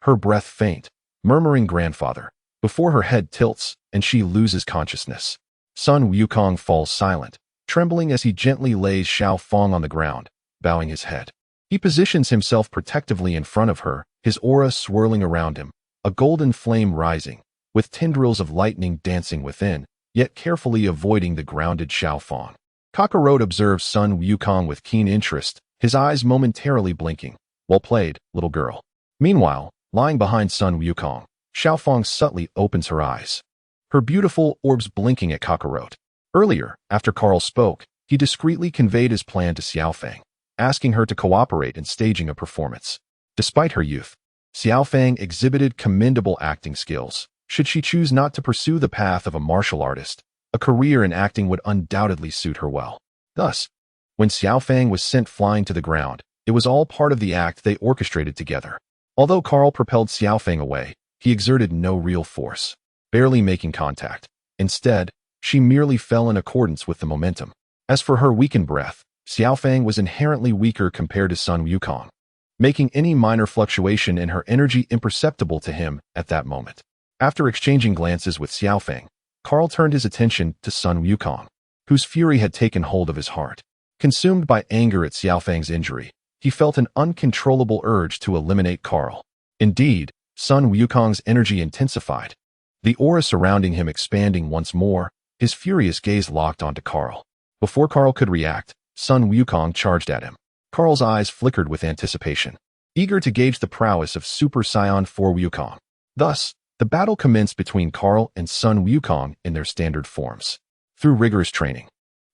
her breath faint, murmuring grandfather, before her head tilts and she loses consciousness. Son Wukong falls silent, trembling as he gently lays Xiaofang on the ground, bowing his head. He positions himself protectively in front of her, his aura swirling around him, a golden flame rising, with tendrils of lightning dancing within, yet carefully avoiding the grounded Xiaofang. Kakarot observes son Wukong with keen interest, his eyes momentarily blinking, Well played, little girl. Meanwhile, lying behind Sun Wukong, Xiaofeng subtly opens her eyes, her beautiful orbs blinking at Kakarot. Earlier, after Kaal spoke, he discreetly conveyed his plan to Xiaofeng, asking her to cooperate in staging a performance. Despite her youth, Xiaofeng exhibited commendable acting skills. Should she choose not to pursue the path of a martial artist, a career in acting would undoubtedly suit her well. Thus, when Xiaofeng was sent flying to the ground, it was all part of the act they orchestrated together. Although Kaal propelled Xiaofeng away, he exerted no real force, barely making contact. Instead, she merely fell in accordance with the momentum. As for her weakened breath, Xiaofeng was inherently weaker compared to Sun Wukong, making any minor fluctuation in her energy imperceptible to him at that moment. After exchanging glances with Xiaofeng, Kaal turned his attention to Sun Wukong, whose fury had taken hold of his heart. Consumed by anger at Xiaofeng's injury, he felt an uncontrollable urge to eliminate Kaal. Indeed, Sun Wukong's energy intensified, the aura surrounding him expanding once more, his furious gaze locked onto Kaal. Before Kaal could react, Sun Wukong charged at him. Kaal's eyes flickered with anticipation, eager to gauge the prowess of Super Saiyan 4 Wukong. Thus, the battle commenced between Kaal and Sun Wukong in their standard forms. Through rigorous training,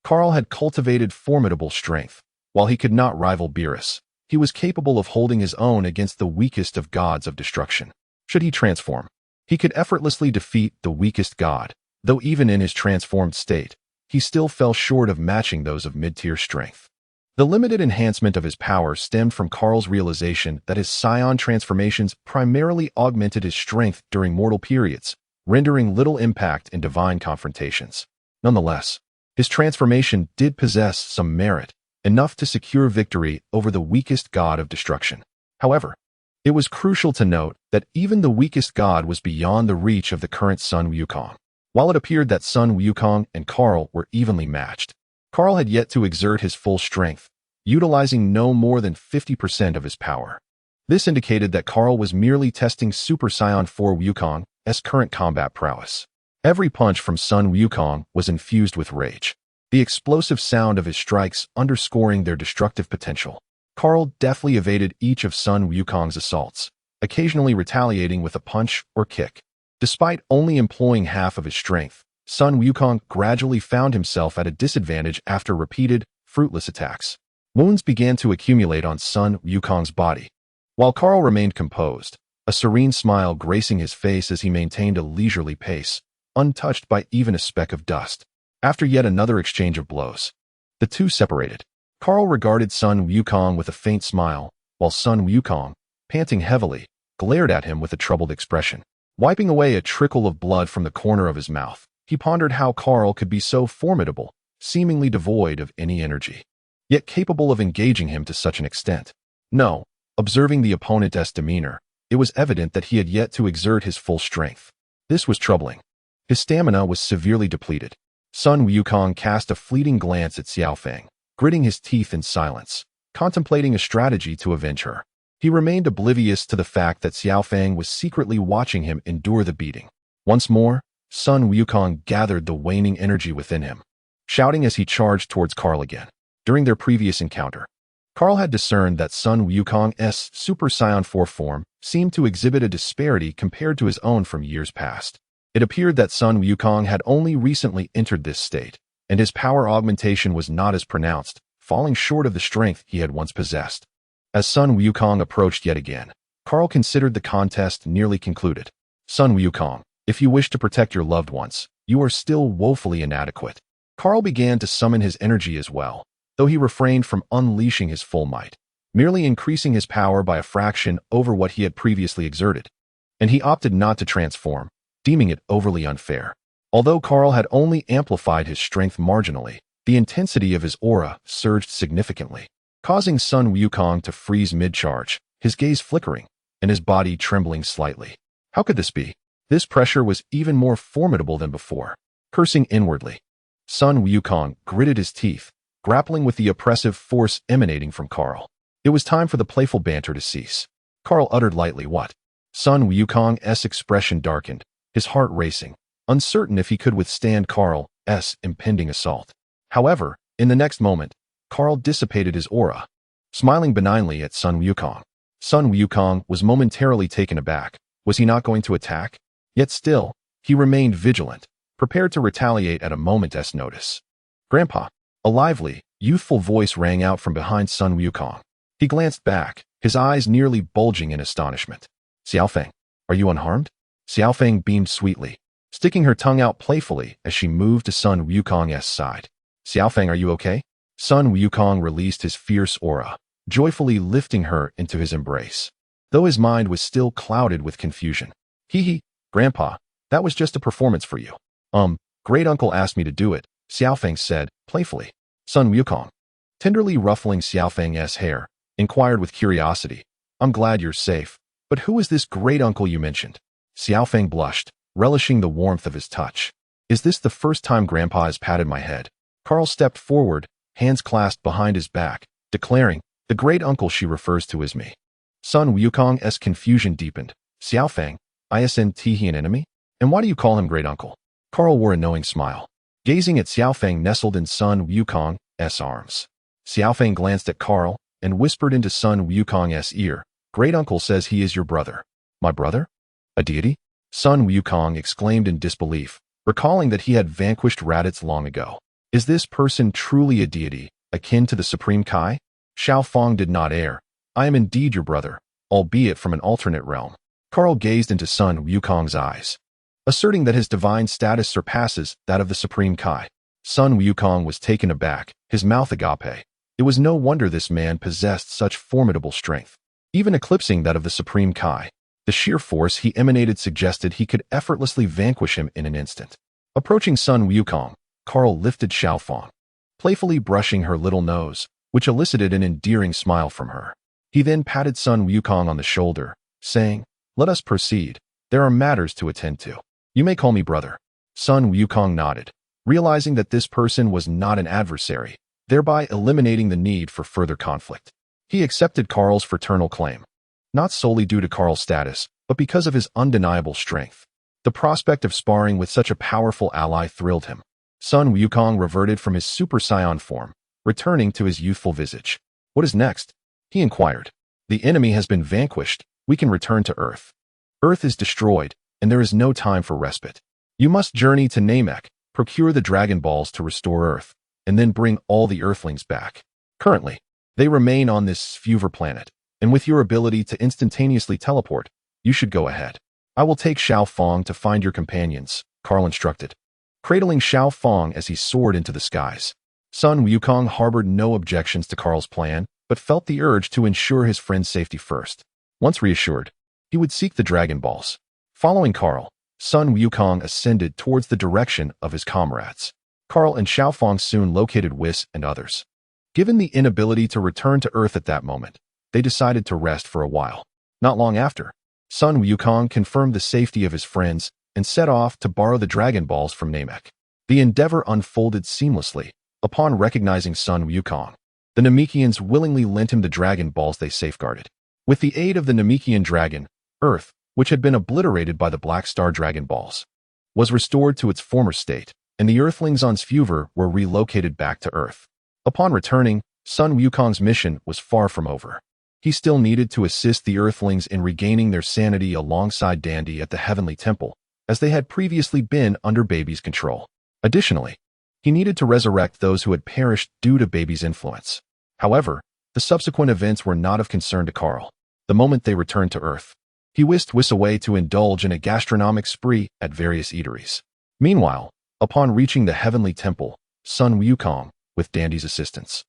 Kaal had cultivated formidable strength. While he could not rival Beerus, he was capable of holding his own against the weakest of gods of destruction. Should he transform, he could effortlessly defeat the weakest god, though even in his transformed state, he still fell short of matching those of mid-tier strength. The limited enhancement of his power stemmed from Kaal's realization that his scion transformations primarily augmented his strength during mortal periods, rendering little impact in divine confrontations. Nonetheless, his transformation did possess some merit, enough to secure victory over the weakest god of destruction. However, it was crucial to note that even the weakest god was beyond the reach of the current Sun Wukong. While it appeared that Sun Wukong and Kaal were evenly matched, Kaal had yet to exert his full strength, utilizing no more than 50% of his power. This indicated that Kaal was merely testing Super Saiyan 4 Wukong's current combat prowess. Every punch from Sun Wukong was infused with rage, the explosive sound of his strikes underscoring their destructive potential. Kaal deftly evaded each of Sun Wukong's assaults, occasionally retaliating with a punch or kick. Despite only employing half of his strength, Sun Wukong gradually found himself at a disadvantage after repeated, fruitless attacks. Wounds began to accumulate on Sun Wukong's body, while Kaal remained composed, a serene smile gracing his face as he maintained a leisurely pace, untouched by even a speck of dust. After yet another exchange of blows, the two separated. Kaal regarded Sun Wukong with a faint smile, while Sun Wukong, panting heavily, glared at him with a troubled expression. Wiping away a trickle of blood from the corner of his mouth, he pondered how Kaal could be so formidable, seemingly devoid of any energy, yet capable of engaging him to such an extent. No, observing the opponent's demeanor, it was evident that he had yet to exert his full strength. This was troubling. His stamina was severely depleted. Sun Wukong cast a fleeting glance at Xiaofeng, gritting his teeth in silence, contemplating a strategy to avenge her. He remained oblivious to the fact that Xiaofeng was secretly watching him endure the beating. Once more, Sun Wukong gathered the waning energy within him, shouting as he charged towards Kaal again. During their previous encounter, Kaal had discerned that Sun Wukong's Super Saiyan 4 form seemed to exhibit a disparity compared to his own from years past. It appeared that Sun Wukong had only recently entered this state, and his power augmentation was not as pronounced, falling short of the strength he had once possessed. As Sun Wukong approached yet again, Kaal considered the contest nearly concluded. Sun Wukong, if you wish to protect your loved ones, you are still woefully inadequate. Kaal began to summon his energy as well, though he refrained from unleashing his full might, merely increasing his power by a fraction over what he had previously exerted. And he opted not to transform, deeming it overly unfair. Although Kaal had only amplified his strength marginally, the intensity of his aura surged significantly, causing Sun Wukong to freeze mid-charge, his gaze flickering, and his body trembling slightly. How could this be? This pressure was even more formidable than before. Cursing inwardly, Sun Wukong gritted his teeth, grappling with the oppressive force emanating from Kaal. It was time for the playful banter to cease. Kaal uttered lightly, "What?" Sun Wukong's expression darkened, his heart racing, uncertain if he could withstand Kaal's impending assault. However, in the next moment, Kaal dissipated his aura, smiling benignly at Sun Wukong. Sun Wukong was momentarily taken aback. Was he not going to attack? Yet still, he remained vigilant, prepared to retaliate at a moment's notice. Grandpa! A lively, youthful voice rang out from behind Sun Wukong. He glanced back, his eyes nearly bulging in astonishment. Xiaofeng, are you unharmed? Xiaofeng beamed sweetly, sticking her tongue out playfully as she moved to Sun Wukong's side. Xiaofeng, are you okay? Sun Wukong released his fierce aura, joyfully lifting her into his embrace, though his mind was still clouded with confusion. Hee, Grandpa, that was just a performance for you. Great uncle asked me to do it, Xiaofeng said, playfully. Sun Wukong, tenderly ruffling Xiaofeng's hair, inquired with curiosity. I'm glad you're safe, but who is this great uncle you mentioned? Xiaofeng blushed, relishing the warmth of his touch. Is this the first time Grandpa has patted my head? Kaal stepped forward, hands clasped behind his back, declaring, the great uncle she refers to is me. Sun Wukong's confusion deepened. Xiaofeng, isn't he an enemy? And why do you call him great uncle? Kaal wore a knowing smile, gazing at Xiaofeng nestled in Sun Wukong's arms. Xiaofeng glanced at Kaal and whispered into Sun Wukong's ear, great uncle says he is your brother. My brother? A deity? Sun Wukong exclaimed in disbelief, recalling that he had vanquished Raditz long ago. Is this person truly a deity, akin to the Supreme Kai? Xiao Fong did not err. I am indeed your brother, albeit from an alternate realm. Kaal gazed into Sun Wukong's eyes, asserting that his divine status surpasses that of the Supreme Kai. Sun Wukong was taken aback, his mouth agape. It was no wonder this man possessed such formidable strength, even eclipsing that of the Supreme Kai. The sheer force he emanated suggested he could effortlessly vanquish him in an instant. Approaching Sun Wukong, Kaal lifted Xiao Fong, playfully brushing her little nose, which elicited an endearing smile from her. He then patted Sun Wukong on the shoulder, saying, let us proceed. There are matters to attend to. You may call me brother. Sun Wukong nodded, realizing that this person was not an adversary, thereby eliminating the need for further conflict. He accepted Kaal's fraternal claim, not solely due to Kaal's status, but because of his undeniable strength. The prospect of sparring with such a powerful ally thrilled him. Sun Wukong reverted from his Super Saiyan form, returning to his youthful visage. What is next? He inquired. The enemy has been vanquished. We can return to Earth. Earth is destroyed, and there is no time for respite. You must journey to Namek, procure the Dragon Balls to restore Earth, and then bring all the Earthlings back. Currently, they remain on this Sfuver planet, and with your ability to instantaneously teleport, you should go ahead. I will take Xiao Fong to find your companions, Kaal instructed, cradling Xiao Fong as he soared into the skies. Sun Wukong harbored no objections to Kaal's plan, but felt the urge to ensure his friend's safety first. Once reassured, he would seek the Dragon Balls. Following Kaal, Sun Wukong ascended towards the direction of his comrades. Kaal and Xiao Fong soon located Whis and others. Given the inability to return to Earth at that moment, they decided to rest for a while. Not long after, Sun Wukong confirmed the safety of his friends and set off to borrow the Dragon Balls from Namek. The endeavor unfolded seamlessly. Upon recognizing Sun Wukong, the Namekians willingly lent him the Dragon Balls they safeguarded. With the aid of the Namekian dragon, Earth, which had been obliterated by the Black Star Dragon Balls, was restored to its former state, and the Earthlings on Sfuver were relocated back to Earth. Upon returning, Sun Wukong's mission was far from over. He still needed to assist the Earthlings in regaining their sanity alongside Dandy at the Heavenly Temple, as they had previously been under Baby's control. Additionally, he needed to resurrect those who had perished due to Baby's influence. However, the subsequent events were not of concern to Kaal. The moment they returned to Earth, he whisked Whis away to indulge in a gastronomic spree at various eateries. Meanwhile, upon reaching the Heavenly Temple, Sun Wukong, with Dandy's assistance,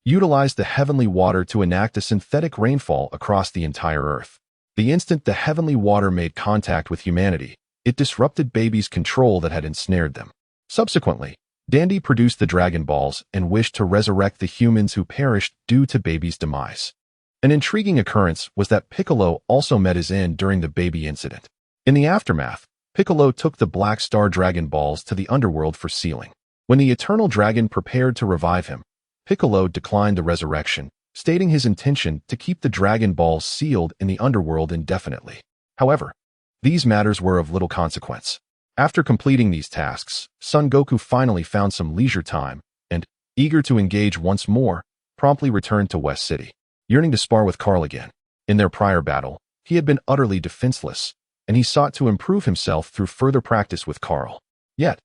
utilized the heavenly water to enact a synthetic rainfall across the entire Earth. The instant the heavenly water made contact with humanity, it disrupted Baby's control that had ensnared them. Subsequently, Dandy produced the Dragon Balls and wished to resurrect the humans who perished due to Baby's demise. An intriguing occurrence was that Piccolo also met his end during the Baby incident. In the aftermath, Piccolo took the Black Star Dragon Balls to the underworld for sealing. When the Eternal Dragon prepared to revive him, Piccolo declined the resurrection, stating his intention to keep the Dragon Balls sealed in the underworld indefinitely. However, these matters were of little consequence. After completing these tasks, Son Goku finally found some leisure time and, eager to engage once more, promptly returned to West City, yearning to spar with Kaal again. In their prior battle, he had been utterly defenseless, and he sought to improve himself through further practice with Kaal. Yet,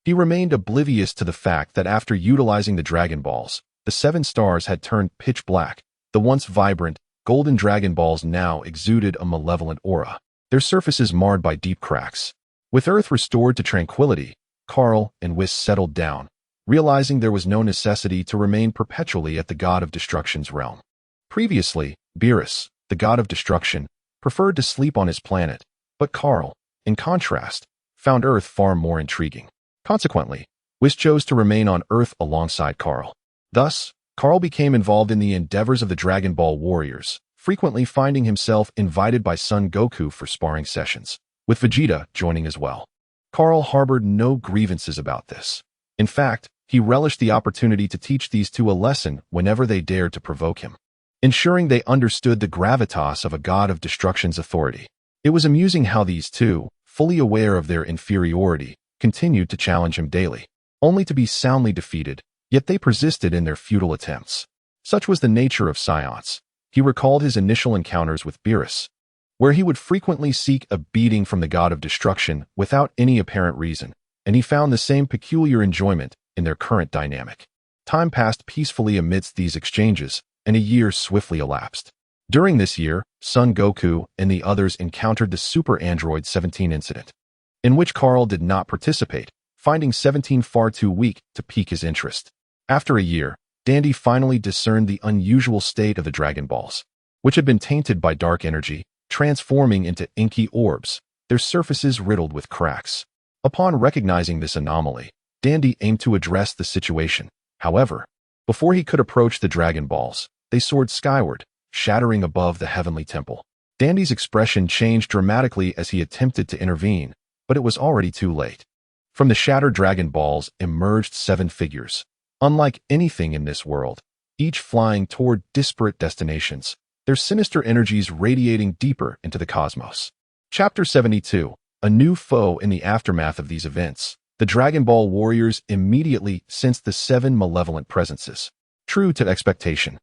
he remained oblivious to the fact that after utilizing the Dragon Balls, the 7 stars had turned pitch black. The once vibrant, golden Dragon Balls now exuded a malevolent aura, their surfaces marred by deep cracks. With Earth restored to tranquility, Kaal and Whis settled down, realizing there was no necessity to remain perpetually at the God of Destruction's realm. Previously, Beerus, the God of Destruction, preferred to sleep on his planet, but Kaal, in contrast, found Earth far more intriguing. Consequently, Whis chose to remain on Earth alongside Kaal. Thus, Kaal became involved in the endeavors of the Dragon Ball warriors, frequently finding himself invited by Son Goku for sparring sessions, with Vegeta joining as well. Kaal harbored no grievances about this. In fact, he relished the opportunity to teach these two a lesson whenever they dared to provoke him, ensuring they understood the gravitas of a God of Destruction's authority. It was amusing how these two, fully aware of their inferiority, continued to challenge him daily, only to be soundly defeated, yet they persisted in their futile attempts. Such was the nature of scions. He recalled his initial encounters with Beerus, where he would frequently seek a beating from the God of Destruction without any apparent reason, and he found the same peculiar enjoyment in their current dynamic. Time passed peacefully amidst these exchanges, and a year swiftly elapsed. During this year, Son Goku and the others encountered the Super Android 17 incident, in which Kaal did not participate, finding 17 far too weak to pique his interest. After a year, Dandy finally discerned the unusual state of the Dragon Balls, which had been tainted by dark energy, transforming into inky orbs, their surfaces riddled with cracks. Upon recognizing this anomaly, Dandy aimed to address the situation. However, before he could approach the Dragon Balls, they soared skyward, shattering above the heavenly temple. Dandy's expression changed dramatically as he attempted to intervene, but it was already too late. From the shattered Dragon Balls emerged 7 figures, unlike anything in this world, each flying toward disparate destinations, their sinister energies radiating deeper into the cosmos. Chapter 72. A new foe. In the aftermath of these events, the Dragon Ball warriors immediately sensed the 7 malevolent presences. True to expectation,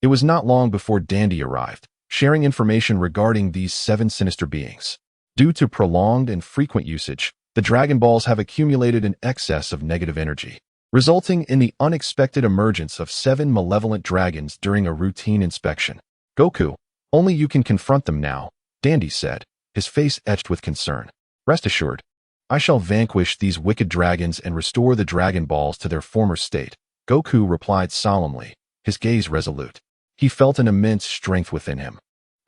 it was not long before Dandy arrived, sharing information regarding these 7 sinister beings. Due to prolonged and frequent usage, the Dragon Balls have accumulated an excess of negative energy, resulting in the unexpected emergence of 7 malevolent dragons during a routine inspection. Goku, only you can confront them now, Dandy said, his face etched with concern. Rest assured, I shall vanquish these wicked dragons and restore the Dragon Balls to their former state, Goku replied solemnly, his gaze resolute. He felt an immense strength within him.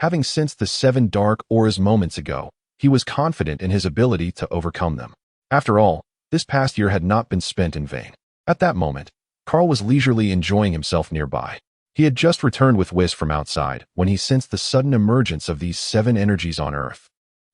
Having sensed the 7 dark auras moments ago, he was confident in his ability to overcome them. After all, this past year had not been spent in vain. At that moment, Kaal was leisurely enjoying himself nearby. He had just returned with Whis from outside when he sensed the sudden emergence of these 7 energies on Earth,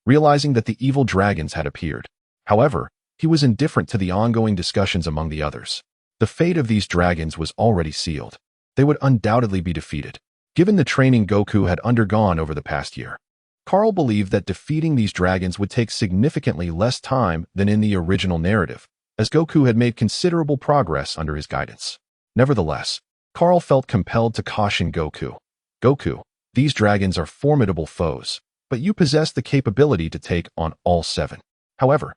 realizing that the evil dragons had appeared. However, he was indifferent to the ongoing discussions among the others. The fate of these dragons was already sealed. They would undoubtedly be defeated, given the training Goku had undergone over the past year. Kaal believed that defeating these dragons would take significantly less time than in the original narrative, as Goku had made considerable progress under his guidance. Nevertheless, Kaal felt compelled to caution Goku. Goku, these dragons are formidable foes, but you possess the capability to take on all 7. However,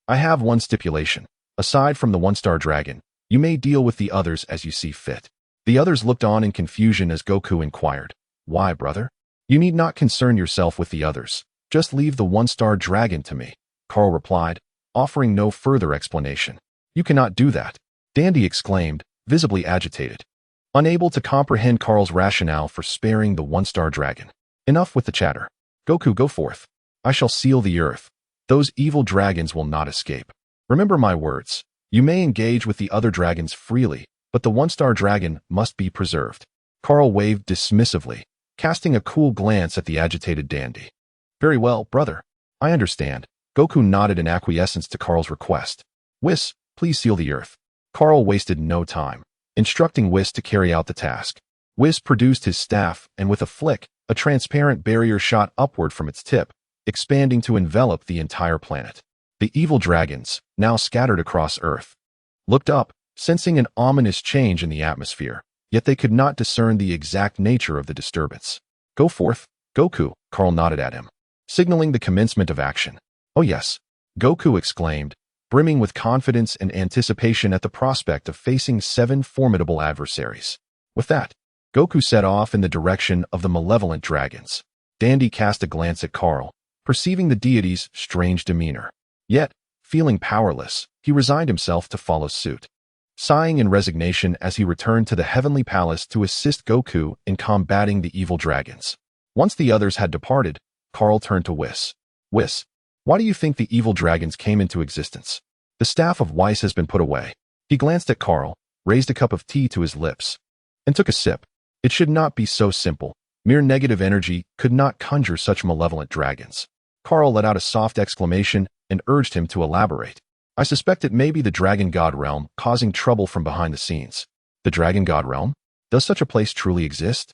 I have one stipulation. Aside from the 1-star dragon, you may deal with the others as you see fit. The others looked on in confusion as Goku inquired, Why, brother? You need not concern yourself with the others. Just leave the 1-star dragon to me, Kaal replied, offering no further explanation. You cannot do that, Dandy exclaimed, visibly agitated, unable to comprehend Kaal's rationale for sparing the 1-star dragon. Enough with the chatter. Goku, go forth. I shall seal the earth. Those evil dragons will not escape. Remember my words. You may engage with the other dragons freely, but the 1-star dragon must be preserved. Kaal waved dismissively, casting a cool glance at the agitated Dandy. Very well, brother. I understand. Goku nodded in acquiescence to Kaal's request. Whis, please seal the earth. Kaal wasted no time, instructing Whis to carry out the task. Whis produced his staff, and with a flick, a transparent barrier shot upward from its tip, expanding to envelop the entire planet. The evil dragons, now scattered across Earth, looked up, sensing an ominous change in the atmosphere, yet they could not discern the exact nature of the disturbance. Go forth, Goku, Kaal nodded at him, signaling the commencement of action. Oh yes, Goku exclaimed, brimming with confidence and anticipation at the prospect of facing 7 formidable adversaries. With that, Goku set off in the direction of the malevolent dragons. Dandy cast a glance at Kaal, perceiving the deity's strange demeanor. Yet, feeling powerless, he resigned himself to follow suit, sighing in resignation as he returned to the heavenly palace to assist Goku in combating the evil dragons. Once the others had departed, Kaal turned to Whis. Whis, why do you think the evil dragons came into existence? The staff of Whis has been put away. He glanced at Kaal, raised a cup of tea to his lips, and took a sip. It should not be so simple. Mere negative energy could not conjure such malevolent dragons. Kaal let out a soft exclamation and urged him to elaborate. I suspect it may be the Dragon God realm causing trouble from behind the scenes. The Dragon God realm? Does such a place truly exist?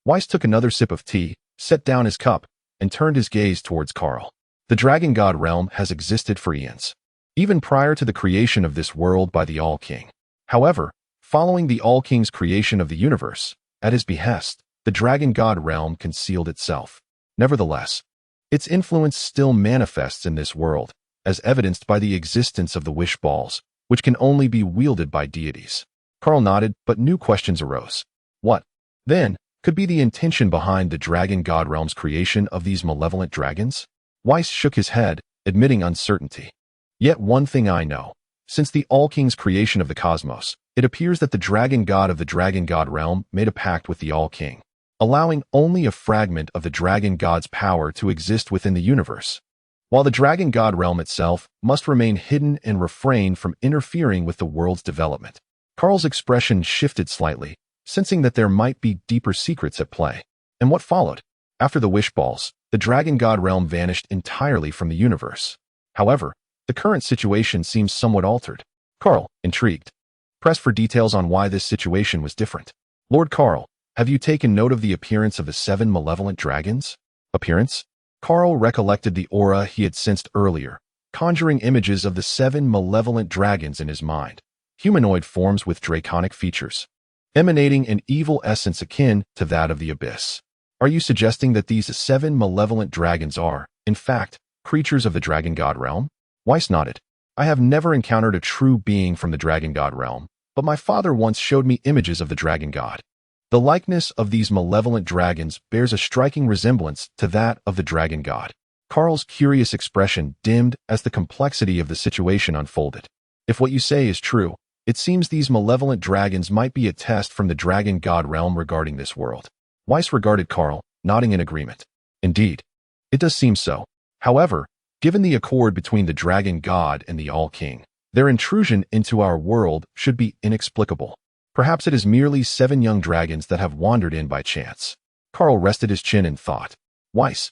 Whis took another sip of tea, set down his cup, and turned his gaze towards Kaal. The Dragon God realm has existed for eons, even prior to the creation of this world by the All-King. However, following the All-King's creation of the universe, at his behest, the Dragon God realm concealed itself. Nevertheless, its influence still manifests in this world, as evidenced by the existence of the wish balls, which can only be wielded by deities. Kaal nodded, but new questions arose. What, then, could be the intention behind the Dragon God realm's creation of these malevolent dragons? Whis shook his head, admitting uncertainty. Yet one thing I know. Since the All-King's creation of the cosmos, it appears that the Dragon God of the Dragon God realm made a pact with the All-King, allowing only a fragment of the Dragon God's power to exist within the universe, while the Dragon God realm itself must remain hidden and refrain from interfering with the world's development. Kaal's expression shifted slightly, sensing that there might be deeper secrets at play. And what followed? After the wish balls, the Dragon God realm vanished entirely from the universe. However, the current situation seems somewhat altered. Kaal, intrigued, pressed for details on why this situation was different. Lord Kaal, have you taken note of the appearance of the 7 malevolent dragons? Appearance? Kaal recollected the aura he had sensed earlier, conjuring images of the 7 malevolent dragons in his mind, humanoid forms with draconic features, emanating an evil essence akin to that of the abyss. Are you suggesting that these 7 malevolent dragons are, in fact, creatures of the Dragon God realm? Whis nodded. I have never encountered a true being from the Dragon God realm, but my father once showed me images of the Dragon God. The likeness of these malevolent dragons bears a striking resemblance to that of the Dragon God. Kaal's curious expression dimmed as the complexity of the situation unfolded. If what you say is true, it seems these malevolent dragons might be a test from the Dragon God realm regarding this world. Whis regarded Kaal, nodding in agreement. Indeed, it does seem so. However, given the accord between the Dragon God and the All-King, their intrusion into our world should be inexplicable. Perhaps it is merely 7 young dragons that have wandered in by chance. Kaal rested his chin in thought. Whis,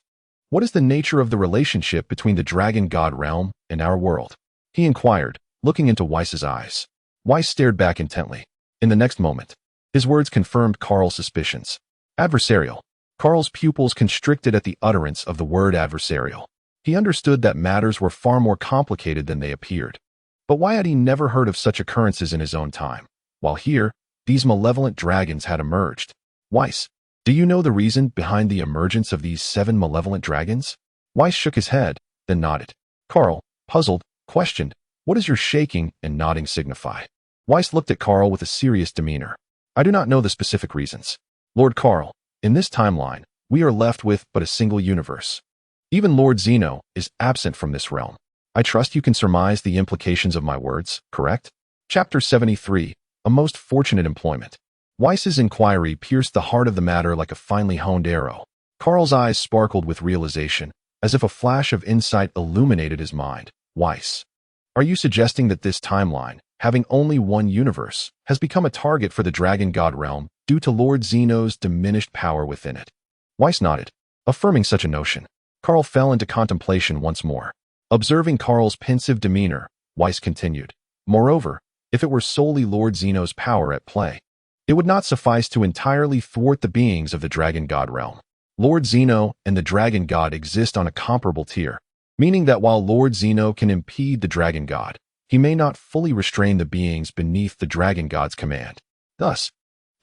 what is the nature of the relationship between the Dragon God realm and our world? He inquired, looking into Whis's eyes. Whis stared back intently. In the next moment, his words confirmed Kaal's suspicions. Adversarial. Kaal's pupils constricted at the utterance of the word adversarial. He understood that matters were far more complicated than they appeared. But why had he never heard of such occurrences in his own time? While here, these malevolent dragons had emerged. Whis, do you know the reason behind the emergence of these 7 malevolent dragons? Whis shook his head, then nodded. Kaal, puzzled, questioned, what does your shaking and nodding signify? Whis looked at Kaal with a serious demeanor. I do not know the specific reasons. Lord Kaal, in this timeline, we are left with but a single universe. Even Lord Zeno is absent from this realm. I trust you can surmise the implications of my words, correct? Chapter 73, A Most Fortunate Employment. Whis's inquiry pierced the heart of the matter like a finely honed arrow. Kaal's eyes sparkled with realization, as if a flash of insight illuminated his mind. Whis, are you suggesting that this timeline, having only one universe, has become a target for the Dragon God realm due to Lord Zeno's diminished power within it? Whis nodded, affirming such a notion. Kaal fell into contemplation once more. Observing Kaal's pensive demeanor, Whis continued. Moreover, if it were solely Lord Zeno's power at play, it would not suffice to entirely thwart the beings of the Dragon God realm. Lord Zeno and the Dragon God exist on a comparable tier, meaning that while Lord Zeno can impede the Dragon God, he may not fully restrain the beings beneath the Dragon God's command. Thus,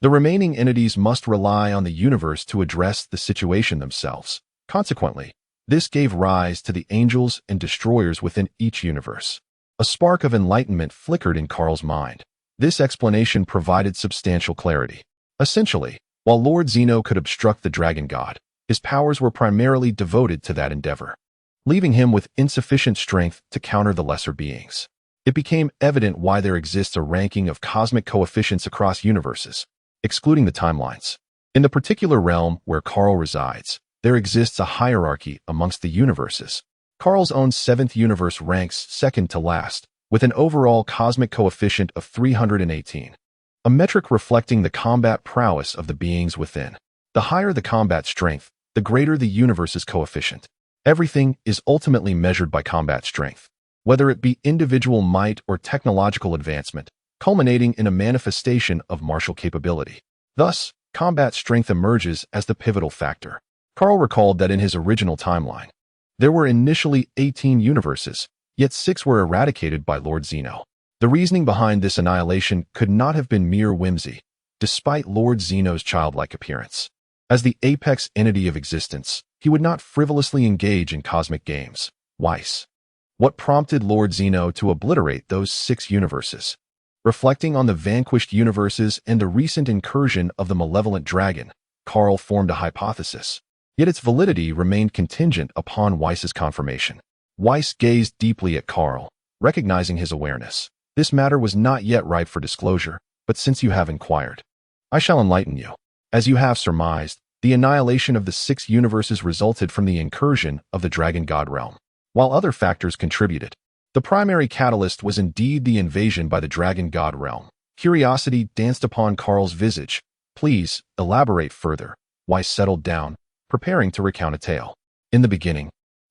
The remaining entities must rely on the universe to address the situation themselves. Consequently, this gave rise to the angels and destroyers within each universe. A spark of enlightenment flickered in Kahl's mind. This explanation provided substantial clarity. Essentially, while Lord Zeno could obstruct the dragon god, his powers were primarily devoted to that endeavor, leaving him with insufficient strength to counter the lesser beings. It became evident why there exists a ranking of cosmic coefficients across universes, excluding the timelines. In the particular realm where Kahl resides, there exists a hierarchy amongst the universes. Kahl's own seventh universe ranks second to last, with an overall cosmic coefficient of 318, a metric reflecting the combat prowess of the beings within. The higher the combat strength, the greater the universe's coefficient. Everything is ultimately measured by combat strength, whether it be individual might or technological advancement, culminating in a manifestation of martial capability. Thus, combat strength emerges as the pivotal factor. Kahl recalled that in his original timeline, there were initially 18 universes, yet 6 were eradicated by Lord Zeno. The reasoning behind this annihilation could not have been mere whimsy, despite Lord Zeno's childlike appearance. As the apex entity of existence, he would not frivolously engage in cosmic games. Whis. What prompted Lord Zeno to obliterate those 6 universes? Reflecting on the vanquished universes and the recent incursion of the malevolent dragon, Kahl formed a hypothesis. Yet its validity remained contingent upon Whis's confirmation. Whis gazed deeply at Kahl, recognizing his awareness. This matter was not yet ripe for disclosure, but since you have inquired, I shall enlighten you. As you have surmised, the annihilation of the 6 universes resulted from the incursion of the dragon god realm. While other factors contributed, the primary catalyst was indeed the invasion by the dragon god realm. Curiosity danced upon Kahl's visage. Please, elaborate further. Whis settled down, preparing to recount a tale. In the beginning,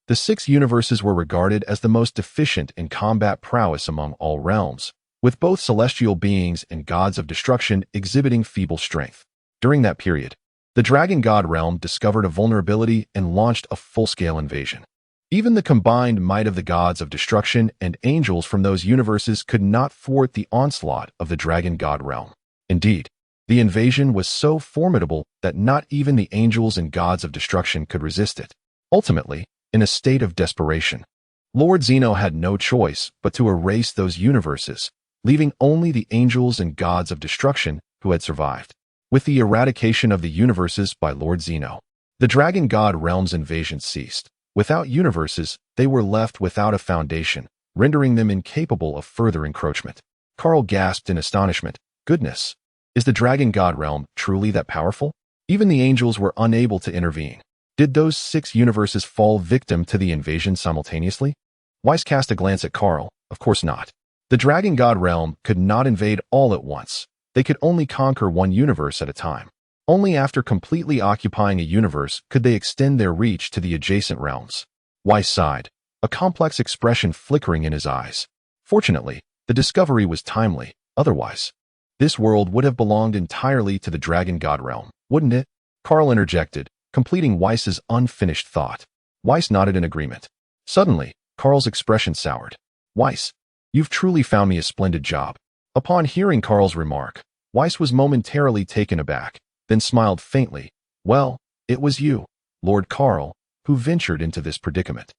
the 6 universes were regarded as the most deficient in combat prowess among all realms, with both celestial beings and gods of destruction exhibiting feeble strength. During that period, the dragon god realm discovered a vulnerability and launched a full-scale invasion. Even the combined might of the gods of destruction and angels from those universes could not thwart the onslaught of the dragon god realm. Indeed, the invasion was so formidable that not even the angels and gods of destruction could resist it. Ultimately, in a state of desperation, Lord Zeno had no choice but to erase those universes, leaving only the angels and gods of destruction who had survived. With the eradication of the universes by Lord Zeno, the dragon god realm's invasion ceased. Without universes, they were left without a foundation, rendering them incapable of further encroachment. Kahl gasped in astonishment. Goodness! Is the dragon god realm truly that powerful? Even the angels were unable to intervene. Did those 6 universes fall victim to the invasion simultaneously? Whis cast a glance at Kahl. Of course not. The dragon god realm could not invade all at once. They could only conquer one universe at a time. Only after completely occupying a universe could they extend their reach to the adjacent realms. Whis sighed, a complex expression flickering in his eyes. Fortunately, the discovery was timely. Otherwise, this world would have belonged entirely to the dragon god realm, wouldn't it? Kahl interjected, completing Whis's unfinished thought. Whis nodded in agreement. Suddenly, Kahl's expression soured. Whis, you've truly found me a splendid job. Upon hearing Kahl's remark, Whis was momentarily taken aback, then smiled faintly. Well, it was you, Lord Kahl, who ventured into this predicament.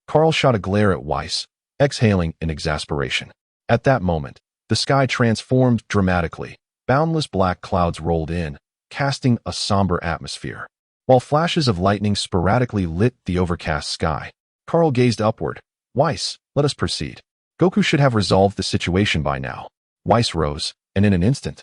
Kahl shot a glare at Whis, exhaling in exasperation. At that moment, the sky transformed dramatically. Boundless black clouds rolled in, casting a somber atmosphere. While flashes of lightning sporadically lit the overcast sky, Kahl gazed upward. Whis, let us proceed. Goku should have resolved the situation by now. Whis rose, and in an instant,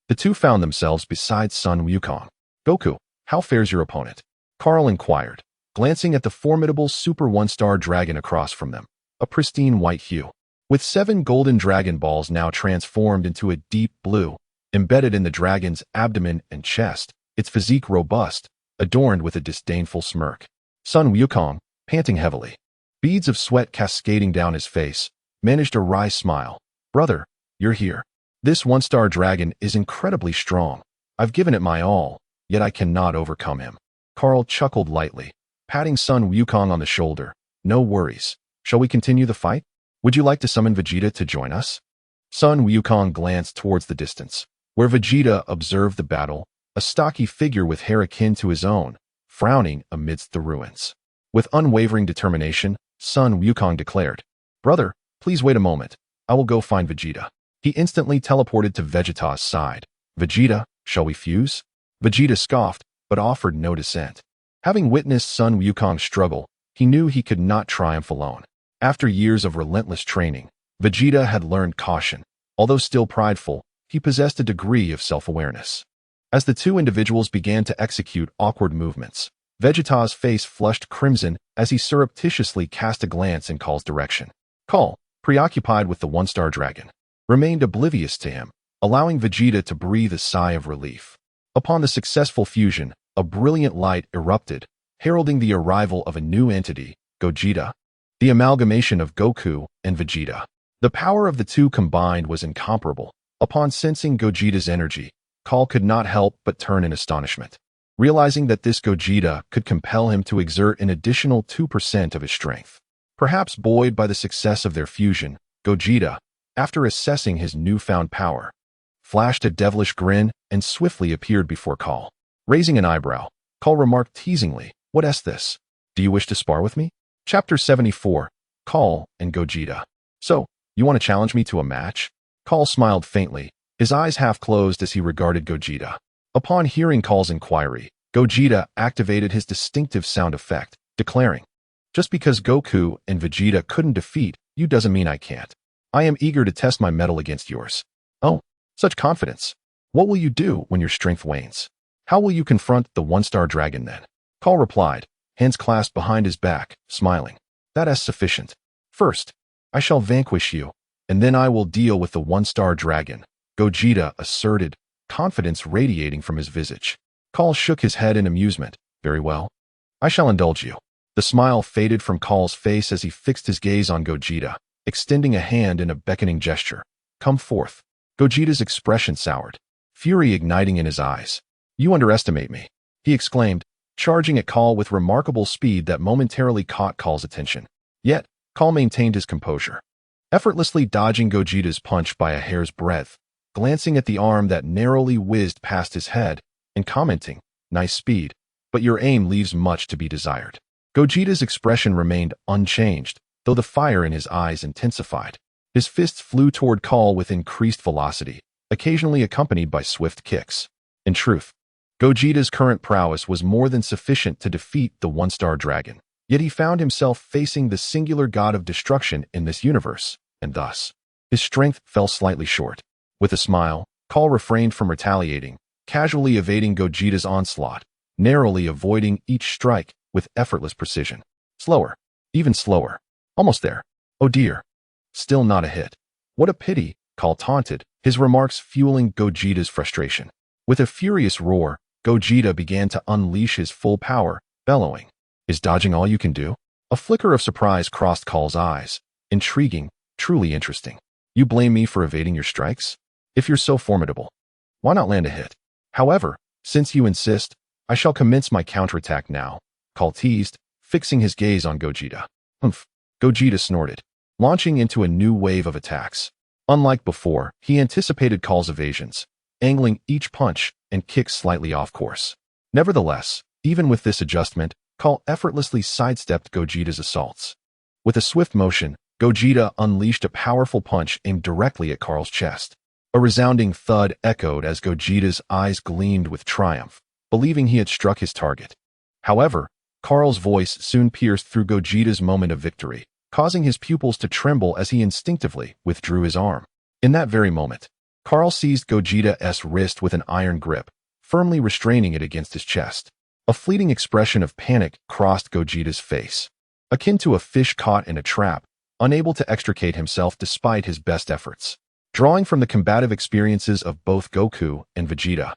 the two found themselves beside Sun Wukong. Goku, how fares your opponent? Kahl inquired, glancing at the formidable Super One-Star Dragon across from them, a pristine white hue. With 7 golden dragon balls now transformed into a deep blue, embedded in the dragon's abdomen and chest, its physique robust, adorned with a disdainful smirk. Sun Wukong, panting heavily, beads of sweat cascading down his face, managed a wry smile. Brother, you're here. This one-star dragon is incredibly strong. I've given it my all, yet I cannot overcome him. Kahl chuckled lightly, patting Sun Wukong on the shoulder. No worries. Shall we continue the fight? Would you like to summon Vegeta to join us? Sun Wukong glanced towards the distance. where Vegeta observed the battle, a stocky figure with hair akin to his own, frowning amidst the ruins. With unwavering determination, Sun Wukong declared, "Brother, please wait a moment. I will go find Vegeta." He instantly teleported to Vegeta's side. "Vegeta, shall we fuse?" Vegeta scoffed, but offered no dissent. Having witnessed Sun Wukong's struggle, he knew he could not triumph alone. After years of relentless training, Vegeta had learned caution. Although still prideful, he possessed a degree of self-awareness. As the two individuals began to execute awkward movements, Vegeta's face flushed crimson as he surreptitiously cast a glance in Kaal's direction. Kaal, preoccupied with the one-star dragon, remained oblivious to him, allowing Vegeta to breathe a sigh of relief. Upon the successful fusion, a brilliant light erupted, heralding the arrival of a new entity, Gogeta, the amalgamation of Goku and Vegeta. The power of the two combined was incomparable. Upon sensing Gogeta's energy, Kaal could not help but turn in astonishment, realizing that this Gogeta could compel him to exert an additional 2% of his strength. Perhaps buoyed by the success of their fusion, Gogeta, after assessing his newfound power, flashed a devilish grin and swiftly appeared before Kaal. Raising an eyebrow, Kaal remarked teasingly, "What is this? Do you wish to spar with me?" Chapter 74, Kaal and Gogeta. "So, you want to challenge me to a match?" Kaal smiled faintly, his eyes half closed as he regarded Gogeta. Upon hearing Kaal's inquiry, Gogeta activated his distinctive sound effect, declaring, "Just because Goku and Vegeta couldn't defeat you doesn't mean I can't. I am eager to test my mettle against yours." "Oh, such confidence. What will you do when your strength wanes? How will you confront the one-star dragon then?" Kaal replied, hands clasped behind his back, smiling. "That is sufficient. First, I shall vanquish you, and then I will deal with the one-star dragon," Gogeta asserted, confidence radiating from his visage. Kaal shook his head in amusement. "Very well. I shall indulge you." The smile faded from Kaal's face as he fixed his gaze on Gogeta, extending a hand in a beckoning gesture. "Come forth." Gogeta's expression soured, fury igniting in his eyes. "You underestimate me," he exclaimed, charging at Kaal with remarkable speed that momentarily caught Kaal's attention. Yet, Kaal maintained his composure, effortlessly dodging Gogeta's punch by a hair's breadth, glancing at the arm that narrowly whizzed past his head, and commenting, "Nice speed, but your aim leaves much to be desired." Gogeta's expression remained unchanged, though the fire in his eyes intensified. His fists flew toward Kaal with increased velocity, occasionally accompanied by swift kicks. In truth, Gogeta's current prowess was more than sufficient to defeat the one-star dragon, yet he found himself facing the singular god of destruction in this universe, and thus, his strength fell slightly short. With a smile, Kaal refrained from retaliating, casually evading Gogeta's onslaught, narrowly avoiding each strike with effortless precision. Slower, even slower. Almost there. Oh dear. Still not a hit. What a pity, Kaal taunted, his remarks fueling Gogeta's frustration. With a furious roar, Gogeta began to unleash his full power, bellowing, "Is dodging all you can do?" A flicker of surprise crossed Kaal's eyes. Intriguing, truly interesting. "You blame me for evading your strikes? If you're so formidable, why not land a hit? However, since you insist, I shall commence my counterattack now," Kaal teased, fixing his gaze on Gogeta. "Humph," Gogeta snorted, launching into a new wave of attacks. Unlike before, he anticipated Kaal's evasions, angling each punch and kick slightly off course. Nevertheless, even with this adjustment, Kaal effortlessly sidestepped Gogeta's assaults. With a swift motion, Gogeta unleashed a powerful punch aimed directly at Kaal's chest. A resounding thud echoed as Gogeta's eyes gleamed with triumph, believing he had struck his target. However, Kaal's voice soon pierced through Gogeta's moment of victory, causing his pupils to tremble as he instinctively withdrew his arm. In that very moment, Kaal seized Gogeta's wrist with an iron grip, firmly restraining it against his chest. A fleeting expression of panic crossed Gogeta's face, akin to a fish caught in a trap, unable to extricate himself despite his best efforts. Drawing from the combative experiences of both Goku and Vegeta,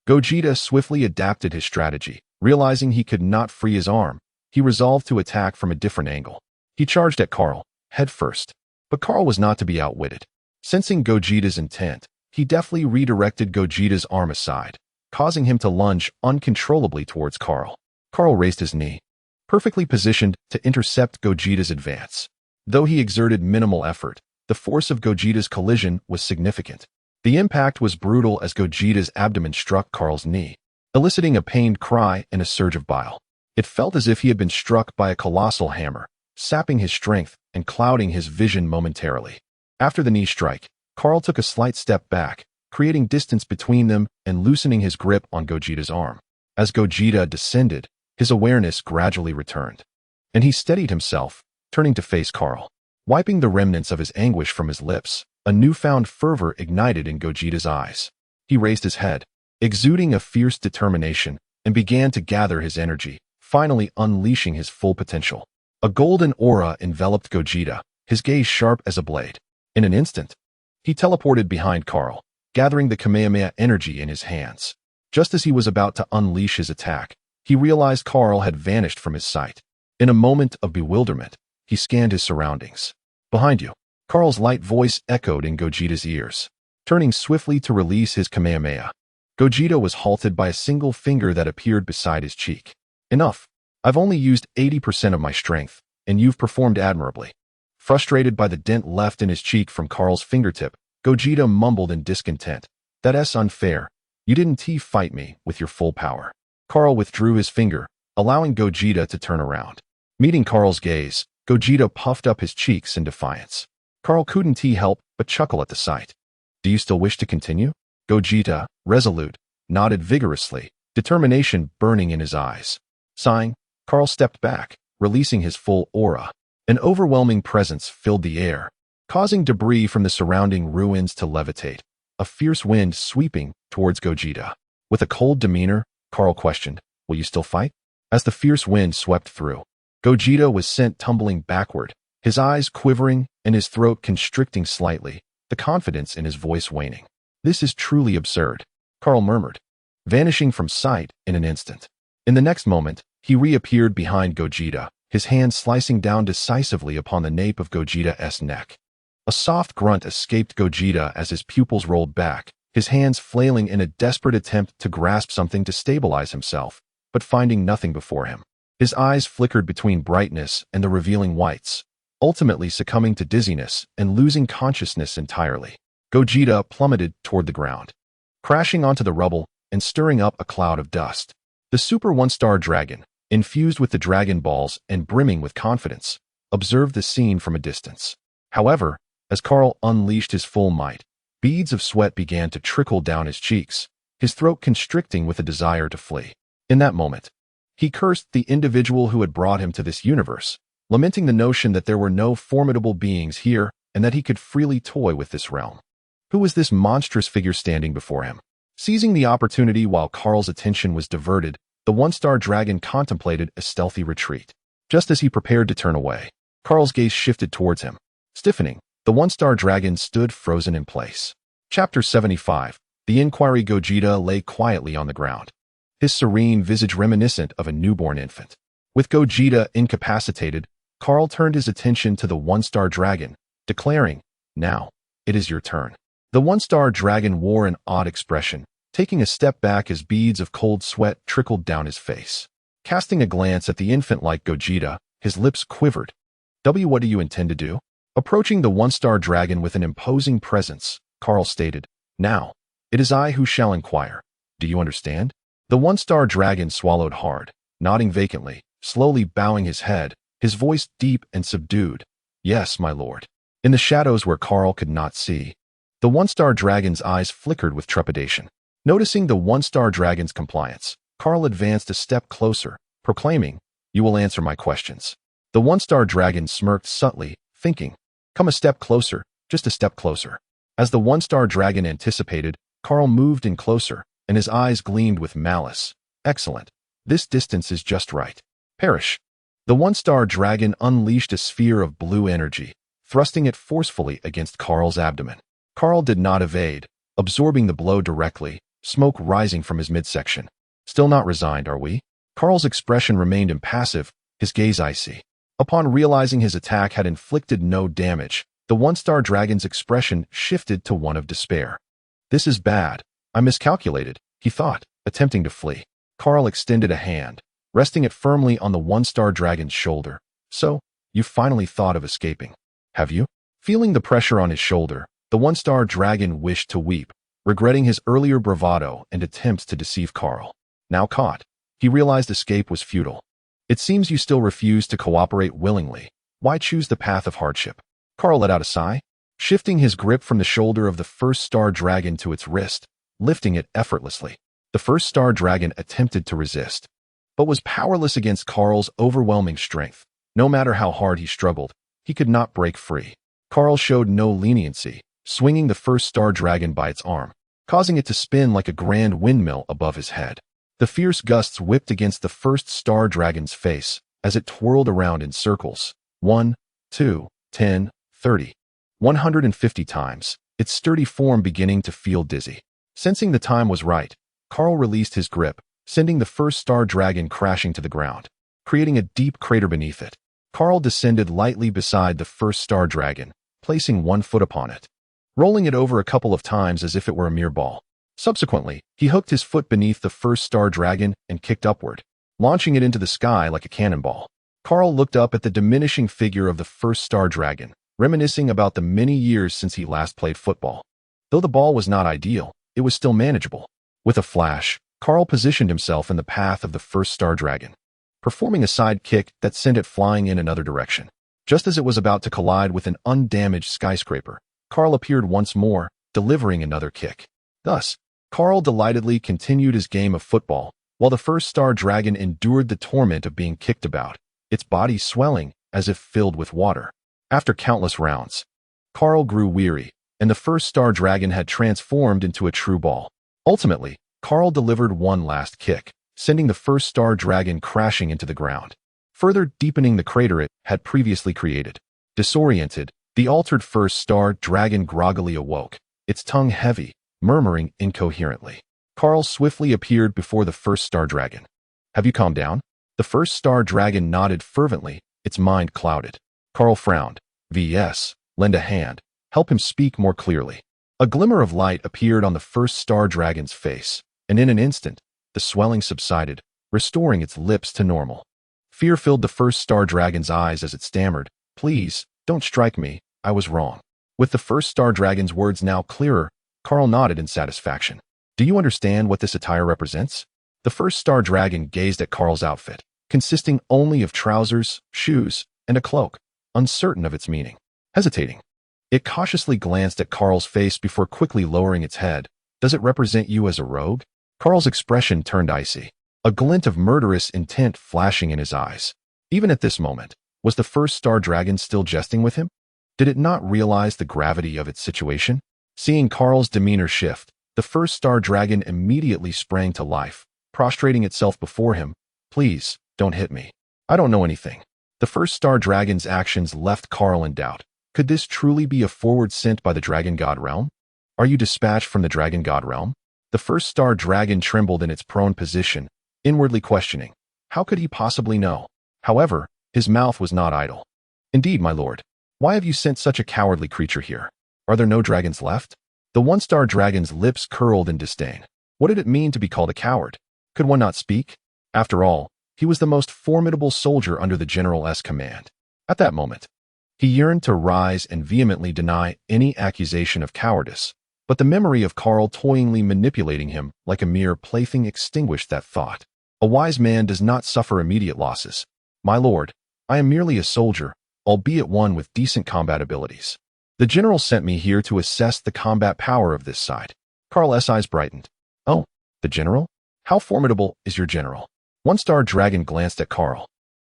Gogeta swiftly adapted his strategy. Realizing he could not free his arm, he resolved to attack from a different angle. He charged at Kaal, head first. But Kaal was not to be outwitted. Sensing Gogeta's intent, he deftly redirected Gogeta's arm aside, causing him to lunge uncontrollably towards Kaal. Kaal raised his knee, perfectly positioned to intercept Gogeta's advance. Though he exerted minimal effort, the force of Gogeta's collision was significant. The impact was brutal as Gogeta's abdomen struck Kahl's knee, eliciting a pained cry and a surge of bile. It felt as if he had been struck by a colossal hammer, sapping his strength and clouding his vision momentarily. After the knee strike, Kahl took a slight step back, creating distance between them and loosening his grip on Gogeta's arm. As Gogeta descended, his awareness gradually returned, and he steadied himself, turning to face Kahl. Wiping the remnants of his anguish from his lips, a newfound fervor ignited in Gogeta's eyes. He raised his head, exuding a fierce determination, and began to gather his energy, finally unleashing his full potential. A golden aura enveloped Gogeta, his gaze sharp as a blade. In an instant, he teleported behind Kahl, gathering the Kamehameha energy in his hands. Just as he was about to unleash his attack, he realized Kahl had vanished from his sight. In a moment of bewilderment, he scanned his surroundings. Behind you, Kahl's light voice echoed in Gogeta's ears. Turning swiftly to release his Kamehameha, Gogeta was halted by a single finger that appeared beside his cheek. Enough. I've only used 80% of my strength, and you've performed admirably. Frustrated by the dent left in his cheek from Kahl's fingertip, Gogeta mumbled in discontent. That's unfair. You didn't fight me with your full power. Kahl withdrew his finger, allowing Gogeta to turn around. Meeting Kahl's gaze, Gogeta puffed up his cheeks in defiance. Kahl couldn't help but chuckle at the sight. Do you still wish to continue? Gogeta, resolute, nodded vigorously, determination burning in his eyes. Sighing, Kahl stepped back, releasing his full aura. An overwhelming presence filled the air, causing debris from the surrounding ruins to levitate, a fierce wind sweeping towards Gogeta. With a cold demeanor, Kahl questioned, will you still fight? As the fierce wind swept through, Gogeta was sent tumbling backward, his eyes quivering and his throat constricting slightly, the confidence in his voice waning. This is truly absurd, Kahl murmured, vanishing from sight in an instant. In the next moment, he reappeared behind Gogeta, his hand slicing down decisively upon the nape of Gogeta's neck. A soft grunt escaped Gogeta as his pupils rolled back, his hands flailing in a desperate attempt to grasp something to stabilize himself, but finding nothing before him. His eyes flickered between brightness and the revealing whites, ultimately succumbing to dizziness and losing consciousness entirely. Gogeta plummeted toward the ground, crashing onto the rubble and stirring up a cloud of dust. The Super One-Star Dragon, infused with the Dragon Balls and brimming with confidence, observed the scene from a distance. However, as Kahl unleashed his full might, beads of sweat began to trickle down his cheeks, his throat constricting with a desire to flee. In that moment, he cursed the individual who had brought him to this universe, lamenting the notion that there were no formidable beings here and that he could freely toy with this realm. Who was this monstrous figure standing before him? Seizing the opportunity while Kahl's attention was diverted, the One-Star Dragon contemplated a stealthy retreat. Just as he prepared to turn away, Kahl's gaze shifted towards him. Stiffening, the One-Star Dragon stood frozen in place. Chapter 75. The Inquiry. Gogeta lay quietly on the ground, his serene visage reminiscent of a newborn infant. With Gogeta incapacitated, Kahl turned his attention to the One-Star Dragon, declaring, now, it is your turn. The One-Star Dragon wore an odd expression, taking a step back as beads of cold sweat trickled down his face. Casting a glance at the infant like Gogeta, his lips quivered. What do you intend to do? Approaching the One-Star Dragon with an imposing presence, Kahl stated, now, it is I who shall inquire. Do you understand? The One-Star Dragon swallowed hard, nodding vacantly, slowly bowing his head, his voice deep and subdued. Yes, my lord. In the shadows where Kahl could not see, the One-Star Dragon's eyes flickered with trepidation. Noticing the One-Star Dragon's compliance, Kahl advanced a step closer, proclaiming, you will answer my questions. The One-Star Dragon smirked subtly, thinking, come a step closer, just a step closer. As the One-Star Dragon anticipated, Kahl moved in closer, and his eyes gleamed with malice. Excellent. This distance is just right. Perish. The One-Star Dragon unleashed a sphere of blue energy, thrusting it forcefully against Kahl's abdomen. Kahl did not evade, absorbing the blow directly, smoke rising from his midsection. Still not resigned, are we? Kahl's expression remained impassive, his gaze icy. Upon realizing his attack had inflicted no damage, the One-Star Dragon's expression shifted to one of despair. This is bad. I miscalculated, he thought, attempting to flee. Kahl extended a hand, resting it firmly on the One-Star Dragon's shoulder. So, you finally thought of escaping, have you? Feeling the pressure on his shoulder, the One-Star Dragon wished to weep, regretting his earlier bravado and attempts to deceive Kaal. Now caught, he realized escape was futile. It seems you still refuse to cooperate willingly. Why choose the path of hardship? Kaal let out a sigh, shifting his grip from the shoulder of the first star dragon to its wrist, lifting it effortlessly. The first star dragon attempted to resist, but was powerless against Kaal's overwhelming strength. No matter how hard he struggled, he could not break free. Kaal showed no leniency, swinging the first star dragon by its arm, causing it to spin like a grand windmill above his head. The fierce gusts whipped against the first star dragon's face as it twirled around in circles. 1, 2, 10, 30, 150 times, its sturdy form beginning to feel dizzy. Sensing the time was right, Kaal released his grip, sending the first star dragon crashing to the ground, creating a deep crater beneath it. Kaal descended lightly beside the first star dragon, placing one foot upon it, rolling it over a couple of times as if it were a mere ball. Subsequently, he hooked his foot beneath the first star dragon and kicked upward, launching it into the sky like a cannonball. Kaal looked up at the diminishing figure of the first star dragon, reminiscing about the many years since he last played football. Though the ball was not ideal, it was still manageable. With a flash, Kaal positioned himself in the path of the first star dragon, performing a side kick that sent it flying in another direction. Just as it was about to collide with an undamaged skyscraper, Kaal appeared once more, delivering another kick. Thus, Kaal delightedly continued his game of football, while the first star dragon endured the torment of being kicked about, its body swelling as if filled with water. After countless rounds, Kaal grew weary, and the first star dragon had transformed into a true ball. Ultimately, Kaal delivered one last kick, sending the first star dragon crashing into the ground, further deepening the crater it had previously created. Disoriented, the altered first star dragon groggily awoke, its tongue heavy, murmuring incoherently. Kaal swiftly appeared before the first star dragon. "Have you calmed down?" The first star dragon nodded fervently, its mind clouded. Kaal frowned. "Vs. Lend a hand. Help him speak more clearly." A glimmer of light appeared on the first star dragon's face, and in an instant, the swelling subsided, restoring its lips to normal. Fear filled the first star dragon's eyes as it stammered, "Please, don't strike me, I was wrong." With the first star dragon's words now clearer, Kaal nodded in satisfaction. "Do you understand what this attire represents?" The first star dragon gazed at Kaal's outfit, consisting only of trousers, shoes, and a cloak, uncertain of its meaning. Hesitating, it cautiously glanced at Kaal's face before quickly lowering its head. "Does it represent you as a rogue?" Kaal's expression turned icy, a glint of murderous intent flashing in his eyes. Even at this moment, was the first star dragon still jesting with him? Did it not realize the gravity of its situation? Seeing Kaal's demeanor shift, the first star dragon immediately sprang to life, prostrating itself before him. "Please, don't hit me. I don't know anything." The first star dragon's actions left Kaal in doubt. Could this truly be a forward sent by the Dragon God realm? "Are you dispatched from the Dragon God realm?" The first star dragon trembled in its prone position, inwardly questioning. How could he possibly know? However, his mouth was not idle. "Indeed, my lord. Why have you sent such a cowardly creature here? Are there no dragons left?" The one-star dragon's lips curled in disdain. What did it mean to be called a coward? Could one not speak? After all, he was the most formidable soldier under the general's command. At that moment, he yearned to rise and vehemently deny any accusation of cowardice, but the memory of Kaal toyingly manipulating him like a mere plaything extinguished that thought. A wise man does not suffer immediate losses. "My lord, I am merely a soldier, albeit one with decent combat abilities. The general sent me here to assess the combat power of this side." Kaal's eyes brightened. "Oh, the general? How formidable is your general?" One-star dragon glanced at Kaal,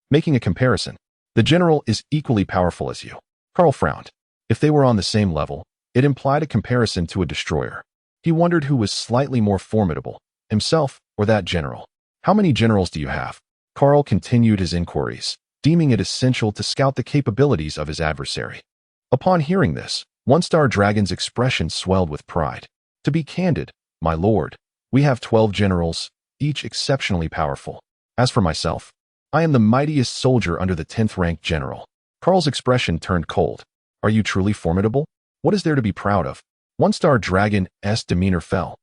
making a comparison. "The general is equally powerful as you." Kaal frowned. If they were on the same level, it implied a comparison to a destroyer. He wondered who was slightly more formidable, himself or that general. "How many generals do you have?" Kaal continued his inquiries, deeming it essential to scout the capabilities of his adversary. Upon hearing this, one-star dragon's expression swelled with pride. "To be candid, my lord, we have 12 generals, each exceptionally powerful. As for myself, I am the mightiest soldier under the 10th rank general." Kaal's expression turned cold. "Are you truly formidable? What is there to be proud of?" One-star dragon's demeanor fell,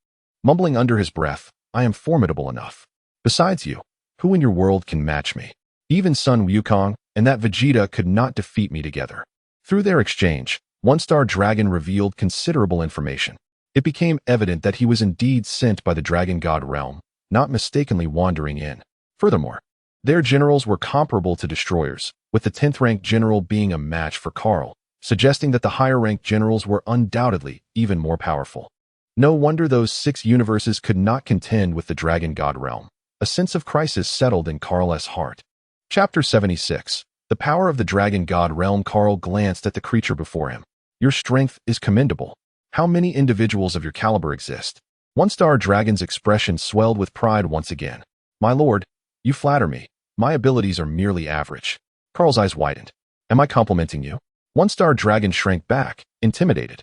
mumbling under his breath, "I am formidable enough. Besides you, who in your world can match me? Even Sun Wukong and that Vegeta could not defeat me together." Through their exchange, one-star dragon revealed considerable information. It became evident that he was indeed sent by the dragon god realm, not mistakenly wandering in. Furthermore, their generals were comparable to destroyers, with the 10th-ranked general being a match for Kaal, suggesting that the higher-ranked generals were undoubtedly even more powerful. No wonder those 6 universes could not contend with the dragon god realm. A sense of crisis settled in Kaal's heart. Chapter 76. The Power of the Dragon God Realm. Kaal glanced at the creature before him. Your strength is commendable. How many individuals of your caliber exist? One-star dragon's expression swelled with pride once again. My lord, you flatter me. My abilities are merely average. Kaal's eyes widened. Am I complimenting you? One-star dragon shrank back, intimidated.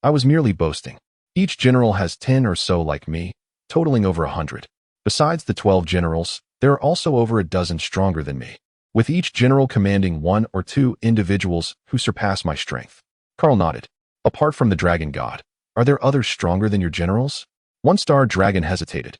I was merely boasting. Each general has 10 or so like me, totaling over 100. Besides the 12 generals, there are also over a dozen stronger than me, with each general commanding 1 or 2 individuals who surpass my strength. Kaal nodded. Apart from the dragon god, are there others stronger than your generals? One-star dragon hesitated.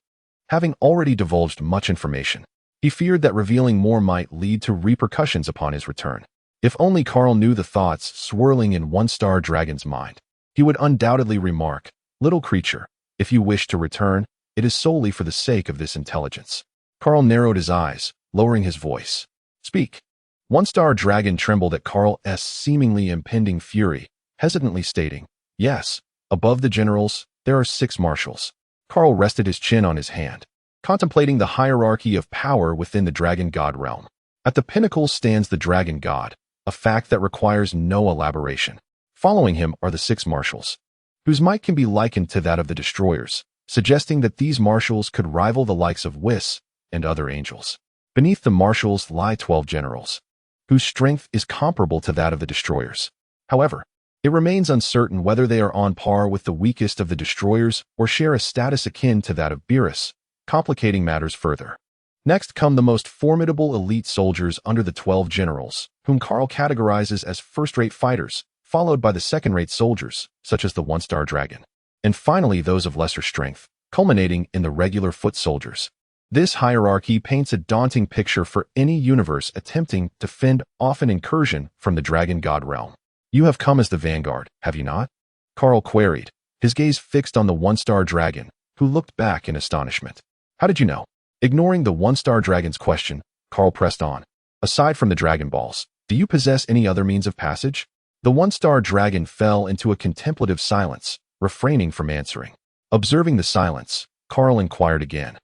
Having already divulged much information, he feared that revealing more might lead to repercussions upon his return. If only Kaal knew the thoughts swirling in one-star dragon's mind. He would undoubtedly remark, little creature, if you wish to return, it is solely for the sake of this intelligence. Kaal narrowed his eyes, lowering his voice. Speak. One-star dragon trembled at Kaal's seemingly impending fury, hesitantly stating, yes, above the generals, there are 6 marshals. Kaal rested his chin on his hand, contemplating the hierarchy of power within the dragon god realm. At the pinnacle stands the dragon god, a fact that requires no elaboration. Following him are the 6 marshals, whose might can be likened to that of the destroyers, suggesting that these marshals could rival the likes of Whis and other angels. Beneath the marshals lie 12 generals, whose strength is comparable to that of the destroyers. However, it remains uncertain whether they are on par with the weakest of the destroyers or share a status akin to that of Beerus, complicating matters further. Next come the most formidable elite soldiers under the 12 generals, whom Kaal categorizes as first-rate fighters, followed by the second-rate soldiers, such as the one-star dragon, and finally those of lesser strength, culminating in the regular foot soldiers. This hierarchy paints a daunting picture for any universe attempting to fend off an incursion from the dragon god realm. You have come as the vanguard, have you not? Kaal queried, his gaze fixed on the one-star dragon, who looked back in astonishment. How did you know? Ignoring the one-star dragon's question, Kaal pressed on. Aside from the Dragon Balls, do you possess any other means of passage? The one-star dragon fell into a contemplative silence, refraining from answering. Observing the silence, Kaal inquired again.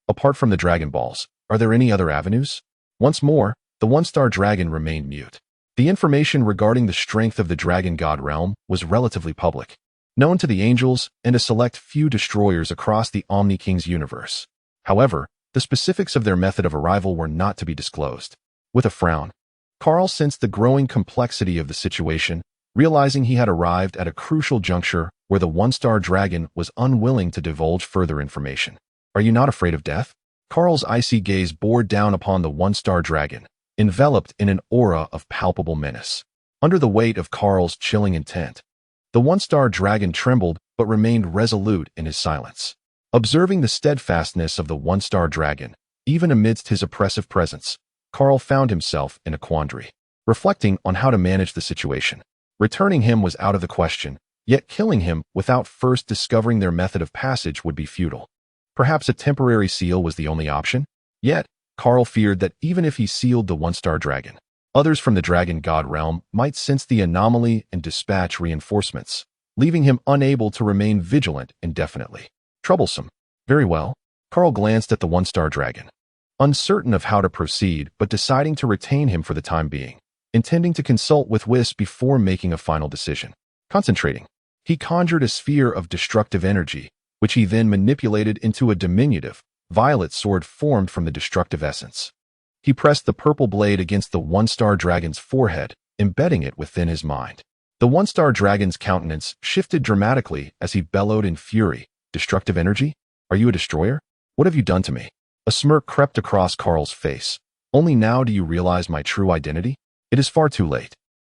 Apart from the Dragon Balls, are there any other avenues? Once more, the one-star dragon remained mute. The information regarding the strength of the dragon god realm was relatively public, known to the angels and a select few destroyers across the Omni King's universe. However, the specifics of their method of arrival were not to be disclosed. With a frown, Kaal sensed the growing complexity of the situation, realizing he had arrived at a crucial juncture where the one-star dragon was unwilling to divulge further information. Are you not afraid of death? Kaal's icy gaze bore down upon the one-star dragon, enveloped in an aura of palpable menace. Under the weight of Kaal's chilling intent, the one-star dragon trembled but remained resolute in his silence. Observing the steadfastness of the one-star dragon, even amidst his oppressive presence, Kaal found himself in a quandary, reflecting on how to manage the situation. Returning him was out of the question, yet killing him without first discovering their method of passage would be futile. Perhaps a temporary seal was the only option? Yet, Kaal feared that even if he sealed the one-star dragon, others from the dragon god realm might sense the anomaly and dispatch reinforcements, leaving him unable to remain vigilant indefinitely. Troublesome. Very well. Kaal glanced at the one-star dragon, uncertain of how to proceed but deciding to retain him for the time being, intending to consult with Whis before making a final decision. Concentrating, he conjured a sphere of destructive energy, which he then manipulated into a diminutive, violet sword formed from the destructive essence. He pressed the purple blade against the one-star dragon's forehead, embedding it within his mind. The one-star dragon's countenance shifted dramatically as he bellowed in fury. Destructive energy? Are you a destroyer? What have you done to me? A smirk crept across Kaal's face. Only now do you realize my true identity? It is far too late.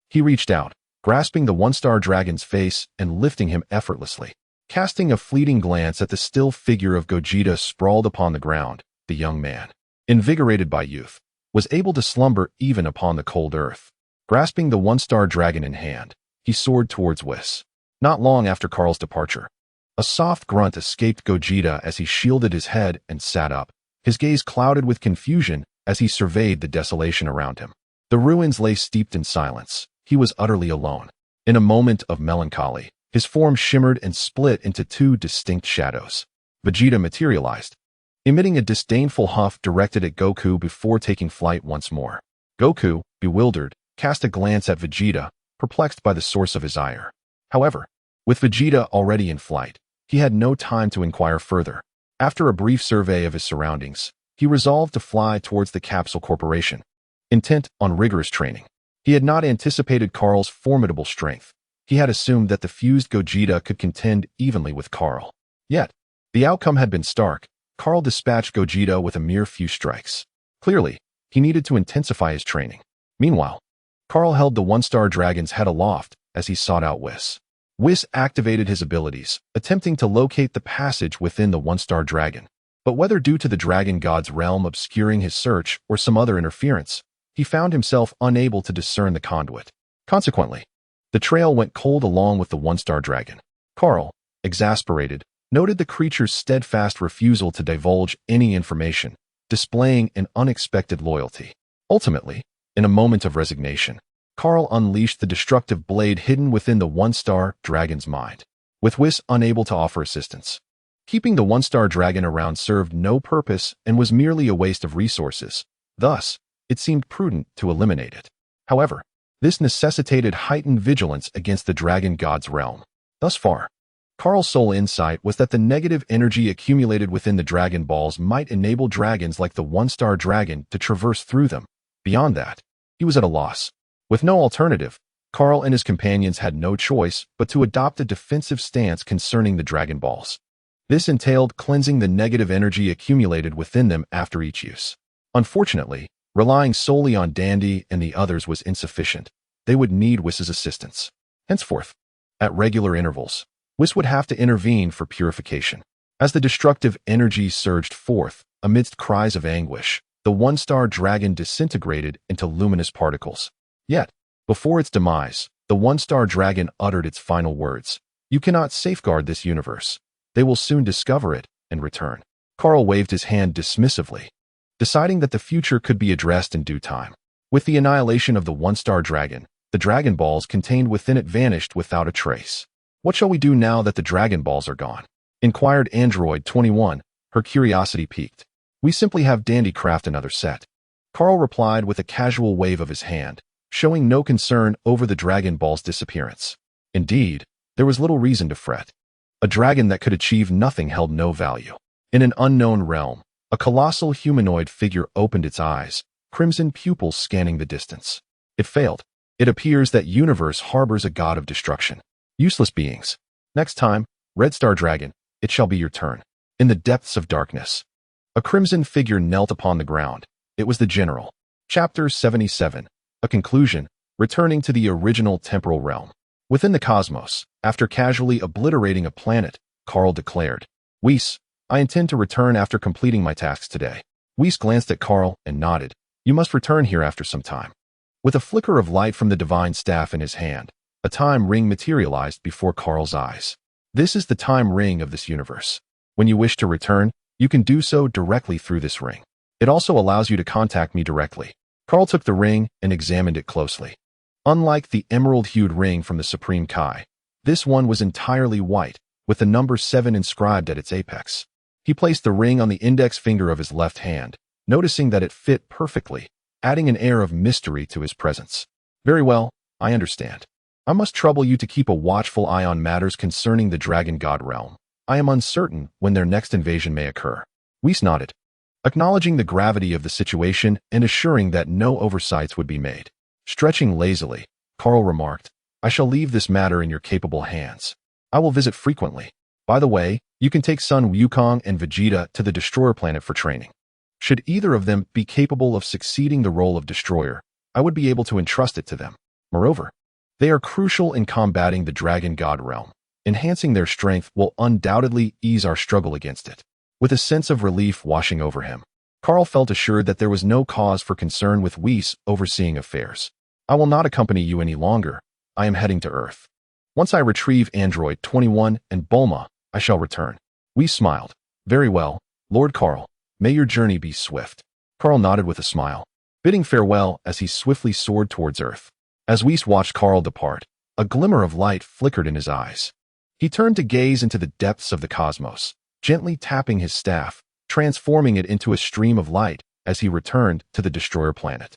He reached out, grasping the one-star dragon's face and lifting him effortlessly. Casting a fleeting glance at the still figure of Gogeta sprawled upon the ground, the young man, invigorated by youth, was able to slumber even upon the cold earth. Grasping the one-star dragon in hand, he soared towards Whis. Not long after Kaal's departure, A soft grunt escaped Gogeta as he shielded his head and sat up, his gaze clouded with confusion as he surveyed the desolation around him. The ruins lay steeped in silence. He was utterly alone. In a moment of melancholy, his form shimmered and split into two distinct shadows. Vegeta materialized, emitting a disdainful huff directed at Goku before taking flight once more. Goku, bewildered, cast a glance at Vegeta, perplexed by the source of his ire. However, with Vegeta already in flight, he had no time to inquire further. After a brief survey of his surroundings, he resolved to fly towards the Capsule Corporation, intent on rigorous training. He had not anticipated Kahl's formidable strength. He had assumed that the fused Gogeta could contend evenly with Kahl. Yet, the outcome had been stark. Kahl dispatched Gogeta with a mere few strikes. Clearly, he needed to intensify his training. Meanwhile, Kahl held the one-star dragon's head aloft as he sought out Whis. Whis activated his abilities, attempting to locate the passage within the one-star dragon. But whether due to the dragon god's realm obscuring his search or some other interference, he found himself unable to discern the conduit. Consequently, the trail went cold along with the one-star dragon. Kahl, exasperated, noted the creature's steadfast refusal to divulge any information, displaying an unexpected loyalty. Ultimately, in a moment of resignation, Kahl unleashed the destructive blade hidden within the one-star dragon's mind, with Whis unable to offer assistance. Keeping the one-star dragon around served no purpose and was merely a waste of resources. Thus, it seemed prudent to eliminate it. However, this necessitated heightened vigilance against the dragon god's realm. Thus far, Kahl's sole insight was that the negative energy accumulated within the Dragon Balls might enable dragons like the one-star dragon to traverse through them. Beyond that, he was at a loss. With no alternative, Kahl and his companions had no choice but to adopt a defensive stance concerning the Dragon Balls. This entailed cleansing the negative energy accumulated within them after each use. Unfortunately, relying solely on Dandy and the others was insufficient. They would need Whis's assistance. Henceforth, at regular intervals, Whis would have to intervene for purification. As the destructive energy surged forth, amidst cries of anguish, the one-star dragon disintegrated into luminous particles. Yet, before its demise, the one-star dragon uttered its final words. "You cannot safeguard this universe. They will soon discover it and return." Kahl waved his hand dismissively, deciding that the future could be addressed in due time. With the annihilation of the one-star dragon, the Dragon Balls contained within it vanished without a trace. "What shall we do now that the Dragon Balls are gone?" inquired Android 21, her curiosity piqued. "We simply have Dandy craft another set." Kahl replied with a casual wave of his hand, showing no concern over the Dragon Ball's disappearance. Indeed, there was little reason to fret. A dragon that could achieve nothing held no value. In an unknown realm, a colossal humanoid figure opened its eyes, crimson pupils scanning the distance. It failed. It appears that universe harbors a god of destruction. Useless beings. Next time, Red Star Dragon, it shall be your turn. In the depths of darkness, a crimson figure knelt upon the ground. It was the general. Chapter 77. A conclusion, returning to the original temporal realm. Within the cosmos, after casually obliterating a planet, Kahl declared, "Whis, I intend to return after completing my tasks today." Whis glanced at Kahl and nodded. "You must return here after some time." With a flicker of light from the divine staff in his hand, a time ring materialized before Kahl's eyes. "This is the time ring of this universe. When you wish to return, you can do so directly through this ring. It also allows you to contact me directly." Kahl took the ring and examined it closely. Unlike the emerald-hued ring from the Supreme Kai, this one was entirely white, with the number 7 inscribed at its apex. He placed the ring on the index finger of his left hand, noticing that it fit perfectly, adding an air of mystery to his presence. "Very well, I understand. I must trouble you to keep a watchful eye on matters concerning the Dragon God realm. I am uncertain when their next invasion may occur." Whis nodded, acknowledging the gravity of the situation and assuring that no oversights would be made. Stretching lazily, Kahl remarked, "I shall leave this matter in your capable hands. I will visit frequently. By the way, you can take Sun Wukong and Vegeta to the Destroyer planet for training. Should either of them be capable of succeeding the role of Destroyer, I would be able to entrust it to them. Moreover, they are crucial in combating the Dragon God realm. Enhancing their strength will undoubtedly ease our struggle against it." With a sense of relief washing over him, Kahl felt assured that there was no cause for concern with Whis overseeing affairs. "I will not accompany you any longer. I am heading to Earth. Once I retrieve Android 21 and Bulma, I shall return. Whis smiled. Very well, Lord Kaal. May your journey be swift. Kaal nodded with a smile, bidding farewell as he swiftly soared towards Earth. As Whis watched Kaal depart, a glimmer of light flickered in his eyes. He turned to gaze into the depths of the cosmos, gently tapping his staff, transforming it into a stream of light as he returned to the destroyer planet.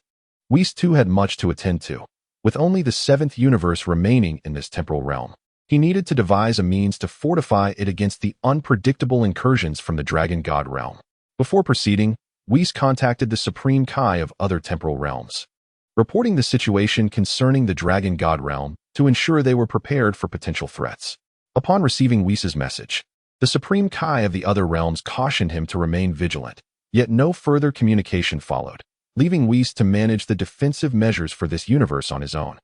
Whis too had much to attend to. With only the 7th universe remaining in this temporal realm, he needed to devise a means to fortify it against the unpredictable incursions from the Dragon God realm. Before proceeding, Whis contacted the Supreme Kai of other temporal realms, reporting the situation concerning the Dragon God realm to ensure they were prepared for potential threats. Upon receiving Whis' message, the Supreme Kai of the other realms cautioned him to remain vigilant, yet no further communication followed, leaving Whis to manage the defensive measures for this universe on his own.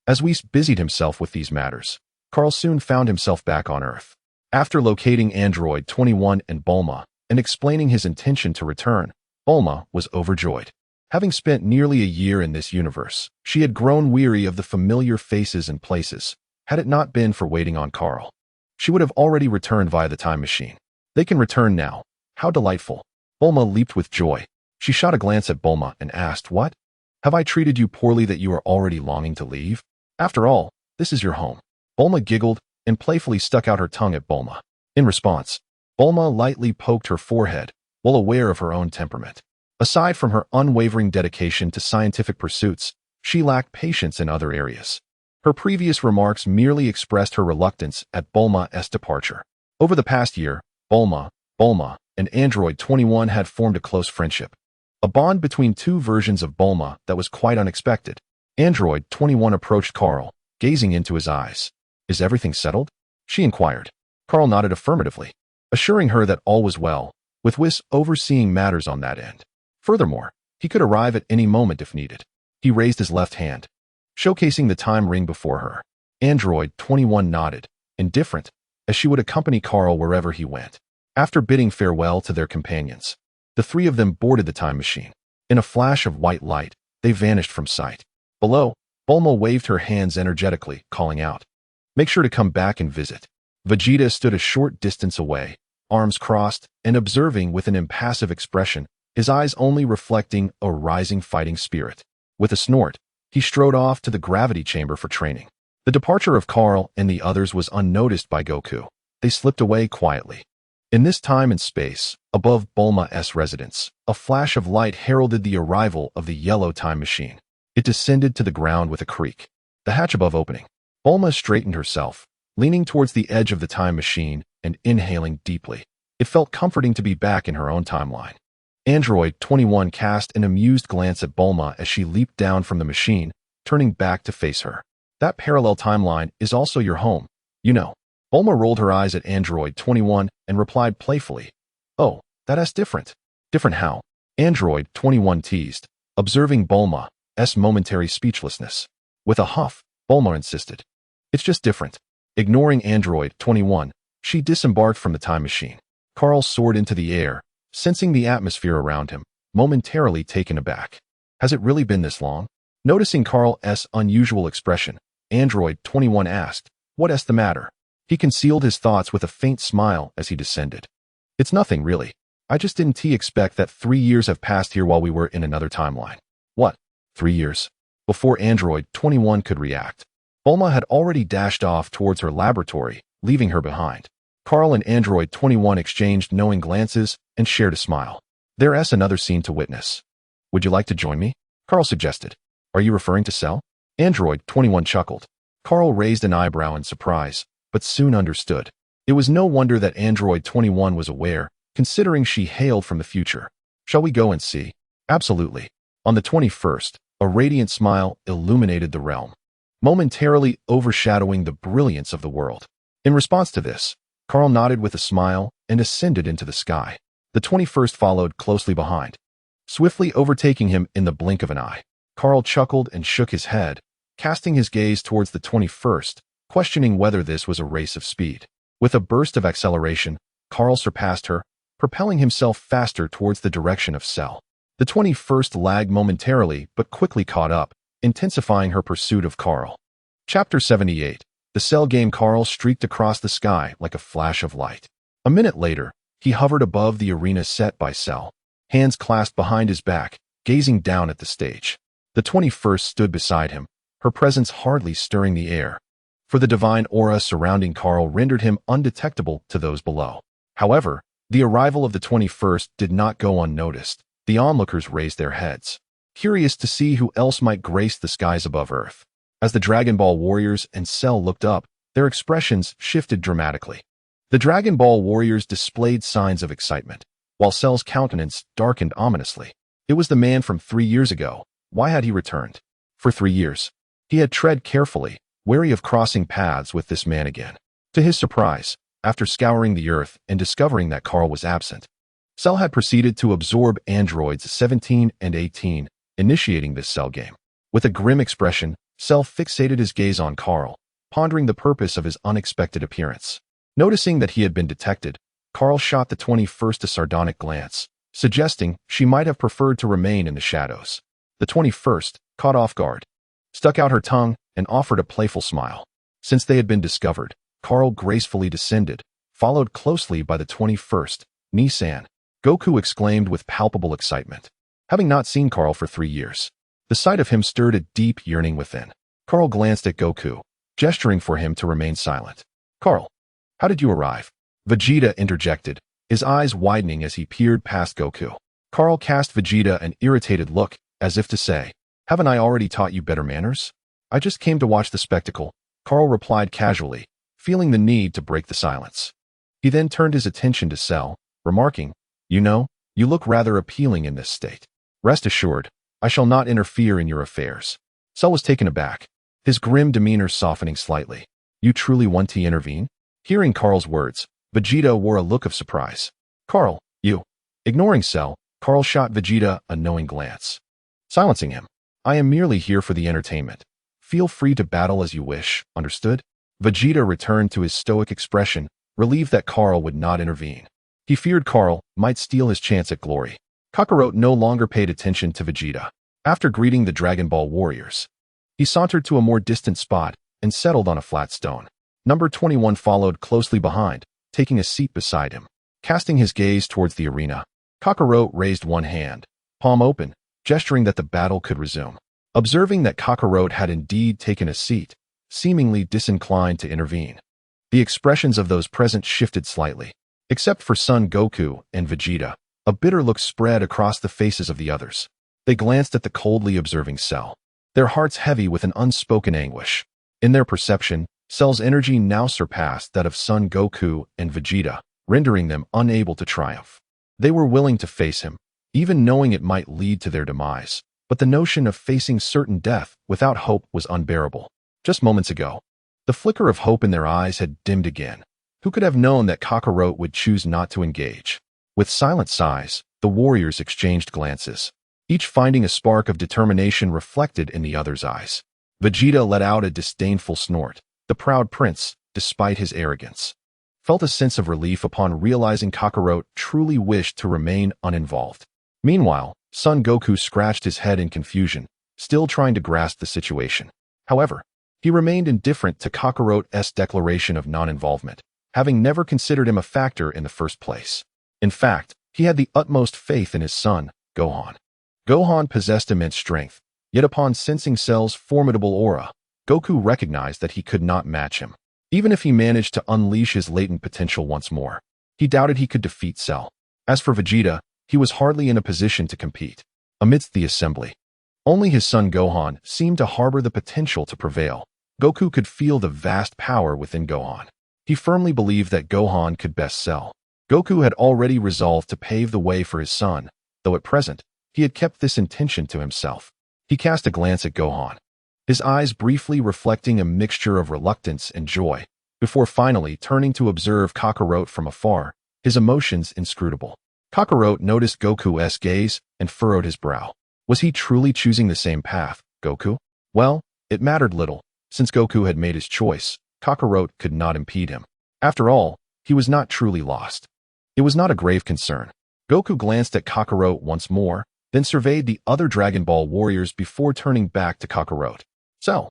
As Whis busied himself with these matters, Kaal soon found himself back on Earth. After locating Android 21 and Bulma and explaining his intention to return, Bulma was overjoyed. Having spent nearly a year in this universe, she had grown weary of the familiar faces and places. Had it not been for waiting on Kaal, she would have already returned via the time machine. They can return now. How delightful. Bulma leaped with joy. She shot a glance at Bulma and asked, "What? Have I treated you poorly that you are already longing to leave? After all, this is your home." Bulma giggled and playfully stuck out her tongue at Bulma. In response, Bulma lightly poked her forehead, well aware of her own temperament. Aside from her unwavering dedication to scientific pursuits, she lacked patience in other areas. Her previous remarks merely expressed her reluctance at Bulma's departure. Over the past year, Bulma, and Android 21 had formed a close friendship. A bond between two versions of Bulma that was quite unexpected. Android 21 approached Kaal, gazing into his eyes. "Is everything settled?" she inquired. Kaal nodded affirmatively, assuring her that all was well, with Whis overseeing matters on that end. Furthermore, he could arrive at any moment if needed. He raised his left hand, showcasing the time ring before her. Android 21 nodded, indifferent, as she would accompany Kaal wherever he went. After bidding farewell to their companions, the three of them boarded the time machine. In a flash of white light, they vanished from sight. Below, Bulma waved her hands energetically, calling out, "Make sure to come back and visit." Vegeta stood a short distance away, arms crossed and observing with an impassive expression, his eyes only reflecting a rising fighting spirit. With a snort, he strode off to the gravity chamber for training. The departure of Kaal and the others was unnoticed by Goku. They slipped away quietly. In this time and space, above Bulma's residence, a flash of light heralded the arrival of the yellow time machine. It descended to the ground with a creak, the hatch above opening. Bulma straightened herself, leaning towards the edge of the time machine and inhaling deeply. It felt comforting to be back in her own timeline. Android 21 cast an amused glance at Bulma as she leaped down from the machine, turning back to face her. "That parallel timeline is also your home, you know." Bulma rolled her eyes at Android 21 and replied playfully, "Oh, that's different." "Different how?" Android 21 teased, observing Bulma's momentary speechlessness. With a huff, Bulma insisted, "It's just different." Ignoring Android 21, she disembarked from the time machine. Kaal soared into the air, sensing the atmosphere around him, momentarily taken aback. "Has it really been this long?" Noticing Kaal's unusual expression, Android 21 asked, "What's the matter?" He concealed his thoughts with a faint smile as he descended. "It's nothing, really. I just didn't expect that 3 years have passed here while we were in another timeline." "What? 3 years?" Before Android 21 could react, Bulma had already dashed off towards her laboratory, leaving her behind. Kaal and Android 21 exchanged knowing glances and shared a smile. There's another scene to witness. "Would you like to join me?" Kaal suggested. "Are you referring to Cell?" Android 21 chuckled. Kaal raised an eyebrow in surprise, but soon understood. It was no wonder that Android 21 was aware, considering she hailed from the future. "Shall we go and see?" "Absolutely." On the 21st, a radiant smile illuminated the realm, momentarily overshadowing the brilliance of the world. In response to this, Kaal nodded with a smile and ascended into the sky. The 21st followed closely behind, swiftly overtaking him in the blink of an eye. Kaal chuckled and shook his head, casting his gaze towards the 21st, questioning whether this was a race of speed. With a burst of acceleration, Kaal surpassed her, propelling himself faster towards the direction of Cell. The 21st lagged momentarily but quickly caught up, intensifying her pursuit of Kaal. Chapter 78. The Cell game Kaal streaked across the sky like a flash of light. A minute later, he hovered above the arena set by Cell, hands clasped behind his back, gazing down at the stage. The 21st stood beside him, her presence hardly stirring the air, for the divine aura surrounding Kaal rendered him undetectable to those below. However, the arrival of the 21st did not go unnoticed. The onlookers raised their heads, curious to see who else might grace the skies above Earth. As the Dragon Ball warriors and Cell looked up, their expressions shifted dramatically. The Dragon Ball warriors displayed signs of excitement, while Cell's countenance darkened ominously. It was the man from 3 years ago. Why had he returned? For 3 years, he had tread carefully, wary of crossing paths with this man again. To his surprise, after scouring the Earth and discovering that Kaal was absent, Cell had proceeded to absorb androids 17 and 18, initiating this Cell game. With a grim expression, Cell fixated his gaze on Kaal, pondering the purpose of his unexpected appearance. Noticing that he had been detected, Kaal shot the 21st a sardonic glance, suggesting she might have preferred to remain in the shadows. The 21st, caught off guard, stuck out her tongue and offered a playful smile. Since they had been discovered, Kaal gracefully descended, followed closely by the 21st, Nissan. Goku exclaimed with palpable excitement. Having not seen Kaal for 3 years, the sight of him stirred a deep yearning within. Kaal glanced at Goku, gesturing for him to remain silent. Kaal, how did you arrive? Vegeta interjected, his eyes widening as he peered past Goku. Kaal cast Vegeta an irritated look, as if to say, haven't I already taught you better manners? I just came to watch the spectacle, Kaal replied casually, feeling the need to break the silence. He then turned his attention to Cell, remarking, you know, you look rather appealing in this state. Rest assured, I shall not interfere in your affairs. Cell was taken aback, his grim demeanor softening slightly. You truly want to intervene? Hearing Kaal's words, Vegeta wore a look of surprise. Kaal, you. Ignoring Cell, Kaal shot Vegeta a knowing glance, silencing him. I am merely here for the entertainment. Feel free to battle as you wish, understood? Vegeta returned to his stoic expression, relieved that Kaal would not intervene. He feared Kaal might steal his chance at glory. Kakarot no longer paid attention to Vegeta. After greeting the Dragon Ball warriors, he sauntered to a more distant spot and settled on a flat stone. Number 21 followed closely behind, taking a seat beside him. Casting his gaze towards the arena, Kakarot raised one hand, palm open, gesturing that the battle could resume. Observing that Kakarot had indeed taken a seat, seemingly disinclined to intervene, the expressions of those present shifted slightly. Except for Son Goku and Vegeta, a bitter look spread across the faces of the others. They glanced at the coldly observing Cell, their hearts heavy with an unspoken anguish. In their perception, Cell's energy now surpassed that of Son Goku and Vegeta, rendering them unable to triumph. They were willing to face him, even knowing it might lead to their demise, but the notion of facing certain death without hope was unbearable. Just moments ago, the flicker of hope in their eyes had dimmed again. Who could have known that Kakarot would choose not to engage? With silent sighs, the warriors exchanged glances, each finding a spark of determination reflected in the other's eyes. Vegeta let out a disdainful snort. The proud prince, despite his arrogance, felt a sense of relief upon realizing Kakarot truly wished to remain uninvolved. Meanwhile, Son Goku scratched his head in confusion, still trying to grasp the situation. However, he remained indifferent to Kakarot's declaration of non-involvement, having never considered him a factor in the first place. In fact, he had the utmost faith in his son, Gohan. Gohan possessed immense strength, yet upon sensing Cell's formidable aura, Goku recognized that he could not match him. Even if he managed to unleash his latent potential once more, he doubted he could defeat Cell. As for Vegeta, he was hardly in a position to compete. Amidst the assembly, only his son Gohan seemed to harbor the potential to prevail. Goku could feel the vast power within Gohan. He firmly believed that Gohan could best Cell. Goku had already resolved to pave the way for his son, though at present, he had kept this intention to himself. He cast a glance at Gohan, his eyes briefly reflecting a mixture of reluctance and joy, before finally turning to observe Kakarot from afar, his emotions inscrutable. Kakarot noticed Goku's gaze and furrowed his brow. Was he truly choosing the same path, Goku? Well, it mattered little. Since Goku had made his choice, Kakarot could not impede him. After all, he was not truly lost. It was not a grave concern. Goku glanced at Kakarot once more, then surveyed the other Dragon Ball warriors before turning back to Kakarot. Cell,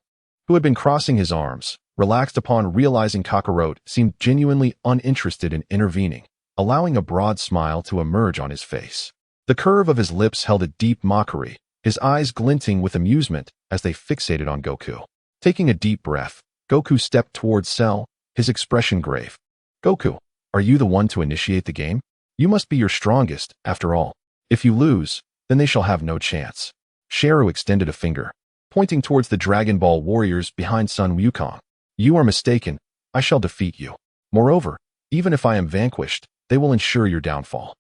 who had been crossing his arms, relaxed upon realizing Kakarot seemed genuinely uninterested in intervening, allowing a broad smile to emerge on his face. The curve of his lips held a deep mockery, his eyes glinting with amusement as they fixated on Goku. Taking a deep breath, Goku stepped towards Cell, his expression grave. "Goku, are you the one to initiate the game? You must be your strongest, after all. If you lose, then they shall have no chance." Sharu extended a finger, pointing towards the Dragon Ball warriors behind Sun Wukong. "You are mistaken. I shall defeat you. Moreover, even if I am vanquished, they will ensure your downfall."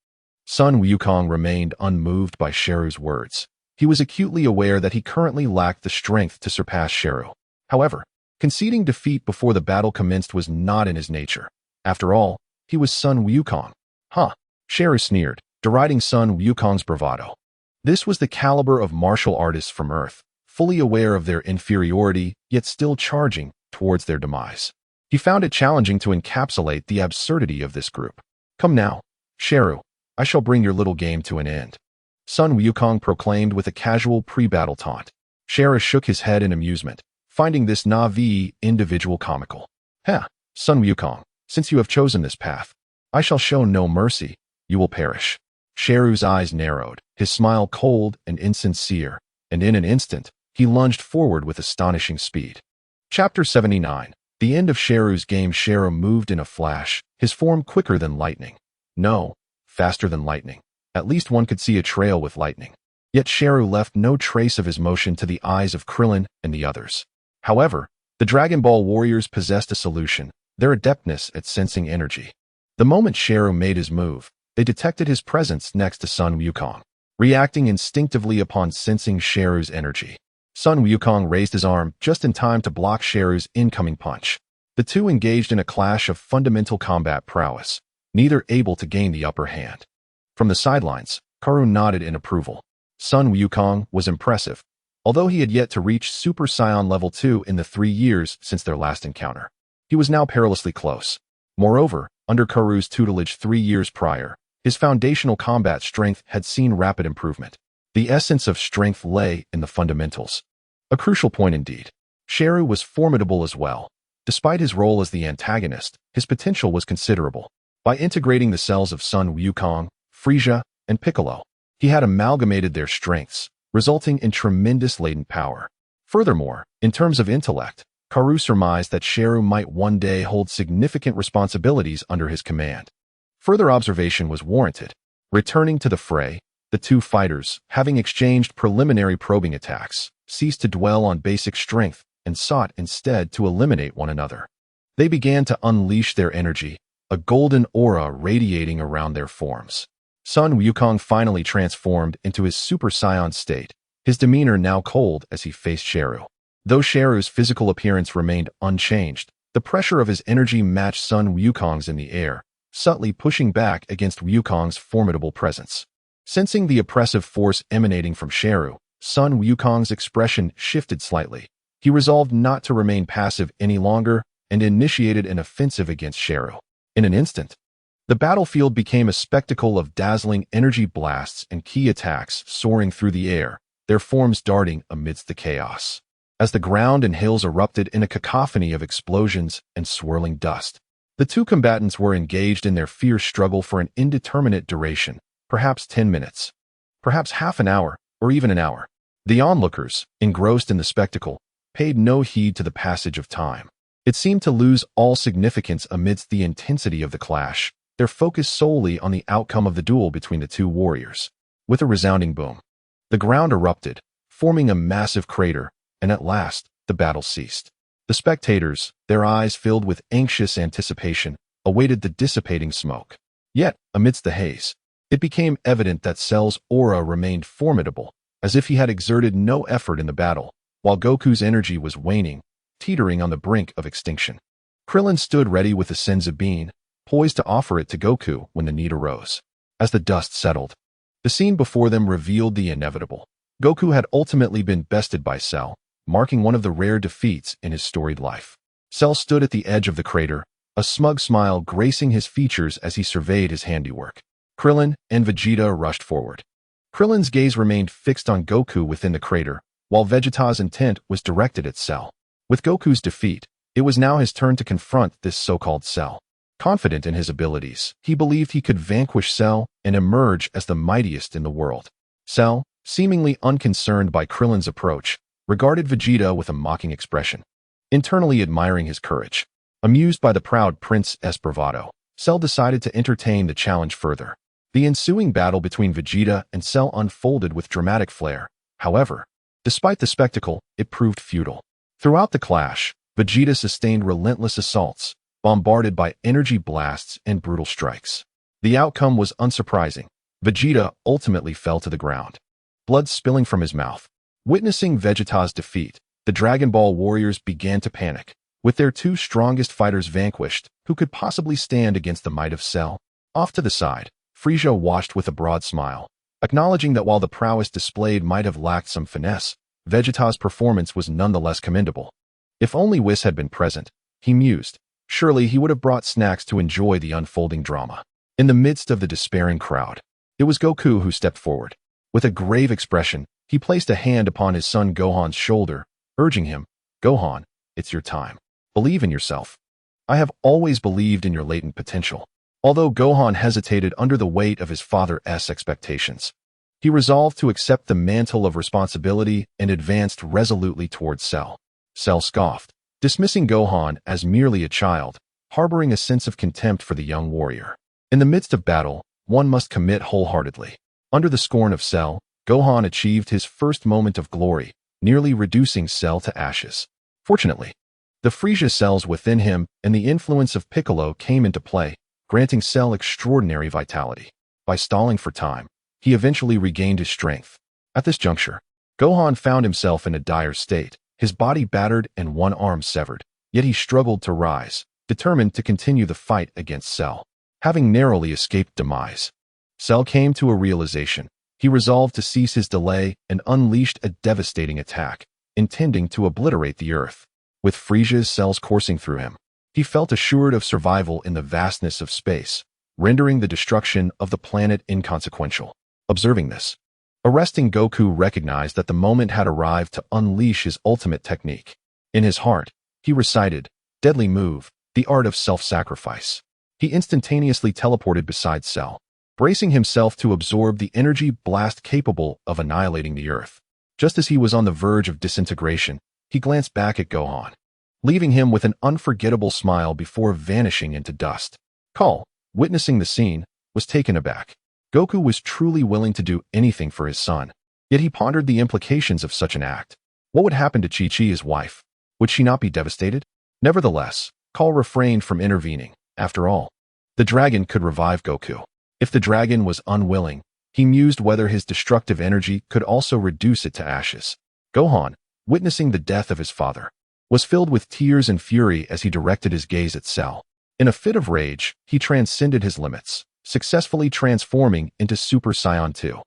Sun Wukong remained unmoved by Sharu's words. He was acutely aware that he currently lacked the strength to surpass Sharu. However, conceding defeat before the battle commenced was not in his nature. After all, he was Sun Wukong. "Huh," Sharu sneered, deriding Sun Wukong's bravado. This was the caliber of martial artists from Earth, fully aware of their inferiority, yet still charging towards their demise. He found it challenging to encapsulate the absurdity of this group. "Come now, Sharu, I shall bring your little game to an end," Sun Wukong proclaimed with a casual pre-battle taunt. Sharu shook his head in amusement, finding this Na'vi individual comical. "Heh, Sun Wukong, since you have chosen this path, I shall show no mercy. You will perish." Sharu's eyes narrowed, his smile cold and insincere, and in an instant, he lunged forward with astonishing speed. Chapter 79. The end of Sharu's game. Sharu moved in a flash, his form quicker than lightning. No, faster than lightning. At least one could see a trail with lightning. Yet Sharu left no trace of his motion to the eyes of Krillin and the others. However, the Dragon Ball warriors possessed a solution, their adeptness at sensing energy. The moment Sharu made his move, they detected his presence next to Sun Wukong. Reacting instinctively upon sensing Sharu's energy, Sun Wukong raised his arm just in time to block Sharu's incoming punch. The two engaged in a clash of fundamental combat prowess, neither able to gain the upper hand. From the sidelines, Karu nodded in approval. Sun Wukong was impressive, although he had yet to reach Super Saiyan Level 2 in the 3 years since their last encounter. He was now perilously close. Moreover, under Karu's tutelage 3 years prior, his foundational combat strength had seen rapid improvement. The essence of strength lay in the fundamentals. A crucial point indeed. Sharu was formidable as well. Despite his role as the antagonist, his potential was considerable. By integrating the cells of Sun Wukong, Frieza, and Piccolo, he had amalgamated their strengths, resulting in tremendous latent power. Furthermore, in terms of intellect, Karu surmised that Sharu might one day hold significant responsibilities under his command. Further observation was warranted. Returning to the fray, the two fighters, having exchanged preliminary probing attacks, ceased to dwell on basic strength and sought instead to eliminate one another. They began to unleash their energy, a golden aura radiating around their forms. Sun Wukong finally transformed into his Super Saiyan state, his demeanor now cold as he faced Sharu. Though Sharu's physical appearance remained unchanged, the pressure of his energy matched Sun Wukong's in the air, subtly pushing back against Wukong's formidable presence. Sensing the oppressive force emanating from Sharu, Sun Wukong's expression shifted slightly. He resolved not to remain passive any longer and initiated an offensive against Sharu. In an instant, the battlefield became a spectacle of dazzling energy blasts and ki attacks soaring through the air, their forms darting amidst the chaos. As the ground and hills erupted in a cacophony of explosions and swirling dust, the two combatants were engaged in their fierce struggle for an indeterminate duration, perhaps 10 minutes, perhaps half an hour, or even an hour. The onlookers, engrossed in the spectacle, paid no heed to the passage of time. It seemed to lose all significance amidst the intensity of the clash, their focus solely on the outcome of the duel between the two warriors. With a resounding boom, the ground erupted, forming a massive crater, and at last, the battle ceased. The spectators, their eyes filled with anxious anticipation, awaited the dissipating smoke. Yet, amidst the haze, it became evident that Cell's aura remained formidable, as if he had exerted no effort in the battle, while Goku's energy was waning, teetering on the brink of extinction. Krillin stood ready with the Senzu bean, poised to offer it to Goku when the need arose. As the dust settled, the scene before them revealed the inevitable. Goku had ultimately been bested by Cell, marking one of the rare defeats in his storied life. Cell stood at the edge of the crater, a smug smile gracing his features as he surveyed his handiwork. Krillin and Vegeta rushed forward. Krillin's gaze remained fixed on Goku within the crater, while Vegeta's intent was directed at Cell. With Goku's defeat, It was now his turn to confront this so-called Cell. Confident in his abilities, he believed he could vanquish Cell and emerge as the mightiest in the world. Cell, seemingly unconcerned by Krillin's approach, regarded Vegeta with a mocking expression, internally admiring his courage. Amused by the proud prince's bravado, Cell decided to entertain the challenge further. The ensuing battle between Vegeta and Cell unfolded with dramatic flair. However, despite the spectacle, it proved futile. Throughout the clash, Vegeta sustained relentless assaults, bombarded by energy blasts and brutal strikes. The outcome was unsurprising. Vegeta ultimately fell to the ground, blood spilling from his mouth. Witnessing Vegeta's defeat, the Dragon Ball warriors began to panic. With their two strongest fighters vanquished, who could possibly stand against the might of Cell? Off to the side, Frieza watched with a broad smile, acknowledging that while the prowess displayed might have lacked some finesse, Vegeta's performance was nonetheless commendable. If only Whis had been present, he mused. Surely he would have brought snacks to enjoy the unfolding drama. In the midst of the despairing crowd, it was Goku who stepped forward. With a grave expression, he placed a hand upon his son Gohan's shoulder, urging him, "Gohan, it's your time. Believe in yourself. I have always believed in your latent potential." Although Gohan hesitated under the weight of his father's expectations, he resolved to accept the mantle of responsibility and advanced resolutely towards Cell. Cell scoffed, dismissing Gohan as merely a child, harboring a sense of contempt for the young warrior. In the midst of battle, one must commit wholeheartedly. Under the scorn of Cell, Gohan achieved his first moment of glory, nearly reducing Cell to ashes. Fortunately, the Frieza cells within him and the influence of Piccolo came into play, granting Cell extraordinary vitality. By stalling for time, he eventually regained his strength. At this juncture, Gohan found himself in a dire state, his body battered and one arm severed, yet he struggled to rise, determined to continue the fight against Cell. Having narrowly escaped demise, Cell came to a realization. He resolved to cease his delay and unleashed a devastating attack, intending to obliterate the Earth. With Frieza's cells coursing through him, he felt assured of survival in the vastness of space, rendering the destruction of the planet inconsequential. Observing this, arresting Goku recognized that the moment had arrived to unleash his ultimate technique. In his heart, he recited, "Deadly move, the art of self-sacrifice." He instantaneously teleported beside Cell, bracing himself to absorb the energy blast capable of annihilating the Earth. Just as he was on the verge of disintegration, he glanced back at Gohan, leaving him with an unforgettable smile before vanishing into dust. Kaal, witnessing the scene, was taken aback. Goku was truly willing to do anything for his son, yet he pondered the implications of such an act. What would happen to Chi-Chi, his wife? Would she not be devastated? Nevertheless, Kaal refrained from intervening. After all, the dragon could revive Goku. If the dragon was unwilling, he mused whether his destructive energy could also reduce it to ashes. Gohan, witnessing the death of his father, was filled with tears and fury as he directed his gaze at Cell. In a fit of rage, he transcended his limits, successfully transforming into Super Saiyan 2.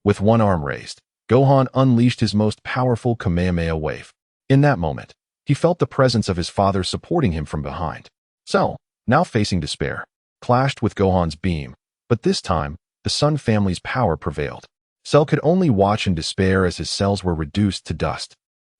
With one arm raised, Gohan unleashed his most powerful Kamehameha wave. In that moment, he felt the presence of his father supporting him from behind. Cell, now facing despair, clashed with Gohan's beam, but this time, the Sun family's power prevailed. Cell could only watch in despair as his cells were reduced to dust.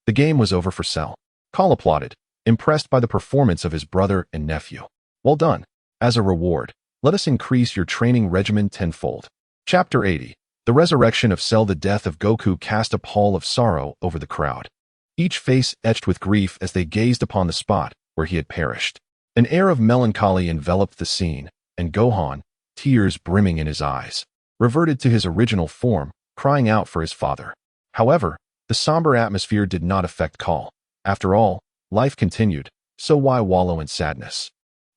The game was over for Cell. Kaal applauded, impressed by the performance of his brother and nephew. "Well done. As a reward, let us increase your training regimen tenfold." Chapter 80. The Resurrection of Cell. The death of Goku cast a pall of sorrow over the crowd, each face etched with grief as they gazed upon the spot where he had perished. An air of melancholy enveloped the scene, and Gohan, tears brimming in his eyes, reverted to his original form, crying out for his father. However, the somber atmosphere did not affect Kaal. After all, life continued, so why wallow in sadness?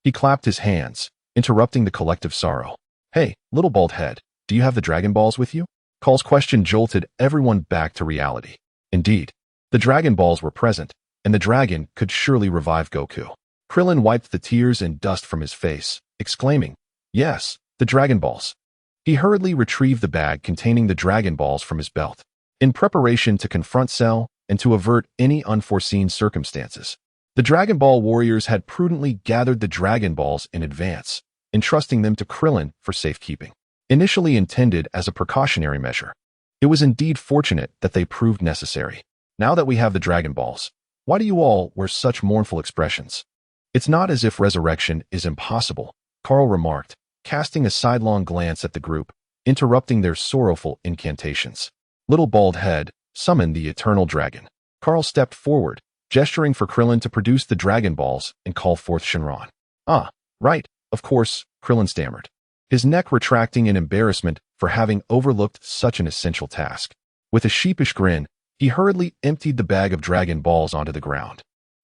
He clapped his hands, interrupting the collective sorrow. "Hey, little bald head, do you have the Dragon Balls with you?" Kaal's question jolted everyone back to reality. Indeed, the Dragon Balls were present, and the dragon could surely revive Goku. Krillin wiped the tears and dust from his face, exclaiming, "Yes, the Dragon Balls." He hurriedly retrieved the bag containing the Dragon Balls from his belt, in preparation to confront Cell and to avert any unforeseen circumstances. The Dragon Ball warriors had prudently gathered the Dragon Balls in advance, entrusting them to Krillin for safekeeping. Initially intended as a precautionary measure, it was indeed fortunate that they proved necessary. "Now that we have the Dragon Balls, Why do you all wear such mournful expressions? It's not as if resurrection is impossible, Kaal remarked, casting a sidelong glance at the group, interrupting their sorrowful incantations. Little Bald Head, summon the eternal dragon. Kaal stepped forward, gesturing for Krillin to produce the Dragon Balls and call forth Shenron. Ah, right, of course, Krillin stammered, his neck retracting in embarrassment for having overlooked such an essential task. With a sheepish grin, he hurriedly emptied the bag of Dragon Balls onto the ground.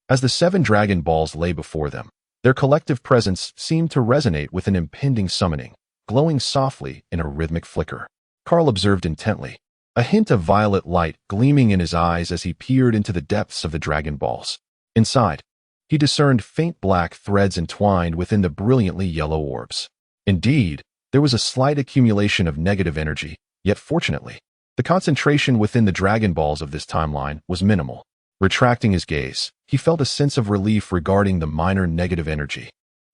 As the 7 Dragon Balls lay before them, their collective presence seemed to resonate with an impending summoning, glowing softly in a rhythmic flicker. Kaal observed intently, a hint of violet light gleaming in his eyes as he peered into the depths of the Dragon Balls. Inside, he discerned faint black threads entwined within the brilliantly yellow orbs. Indeed, there was a slight accumulation of negative energy, yet fortunately, the concentration within the Dragon Balls of this timeline was minimal. Retracting his gaze, he felt a sense of relief regarding the minor negative energy,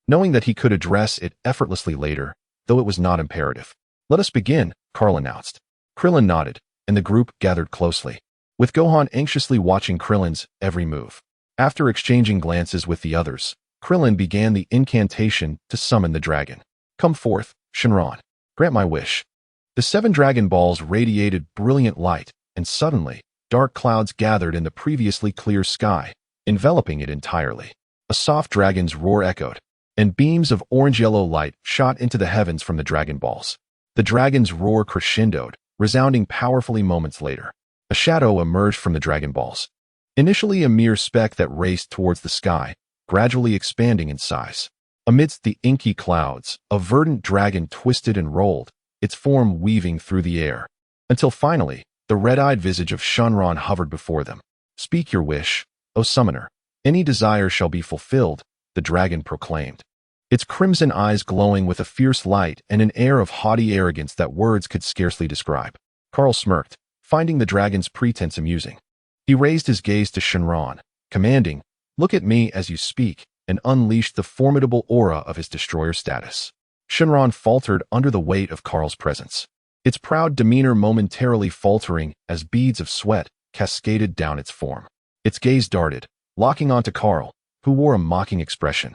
knowing that he could address it effortlessly later, though it was not imperative. Let us begin, Kaal announced. Krillin nodded, and the group gathered closely, with Gohan anxiously watching Krillin's every move. After exchanging glances with the others, Krillin began the incantation to summon the dragon. Come forth, Shenron. Grant my wish. The 7 Dragon Balls radiated brilliant light, and suddenly, dark clouds gathered in the previously clear sky, enveloping it entirely. A soft dragon's roar echoed, and beams of orange-yellow light shot into the heavens from the Dragon Balls. The dragon's roar crescendoed, resounding powerfully moments later. A shadow emerged from the Dragon Balls. Initially a mere speck that raced towards the sky, gradually expanding in size. Amidst the inky clouds, a verdant dragon twisted and rolled, its form weaving through the air, until finally, the red-eyed visage of Shenron hovered before them. Speak your wish, O summoner. Any desire shall be fulfilled, the dragon proclaimed, its crimson eyes glowing with a fierce light and an air of haughty arrogance that words could scarcely describe. Kaal smirked, finding the dragon's pretense amusing. He raised his gaze to Shenron, commanding, "Look at me as you speak," and unleashed the formidable aura of his destroyer status. Shenron faltered under the weight of Kaal's presence, its proud demeanor momentarily faltering as beads of sweat cascaded down its form. Its gaze darted, locking onto Kaal, who wore a mocking expression.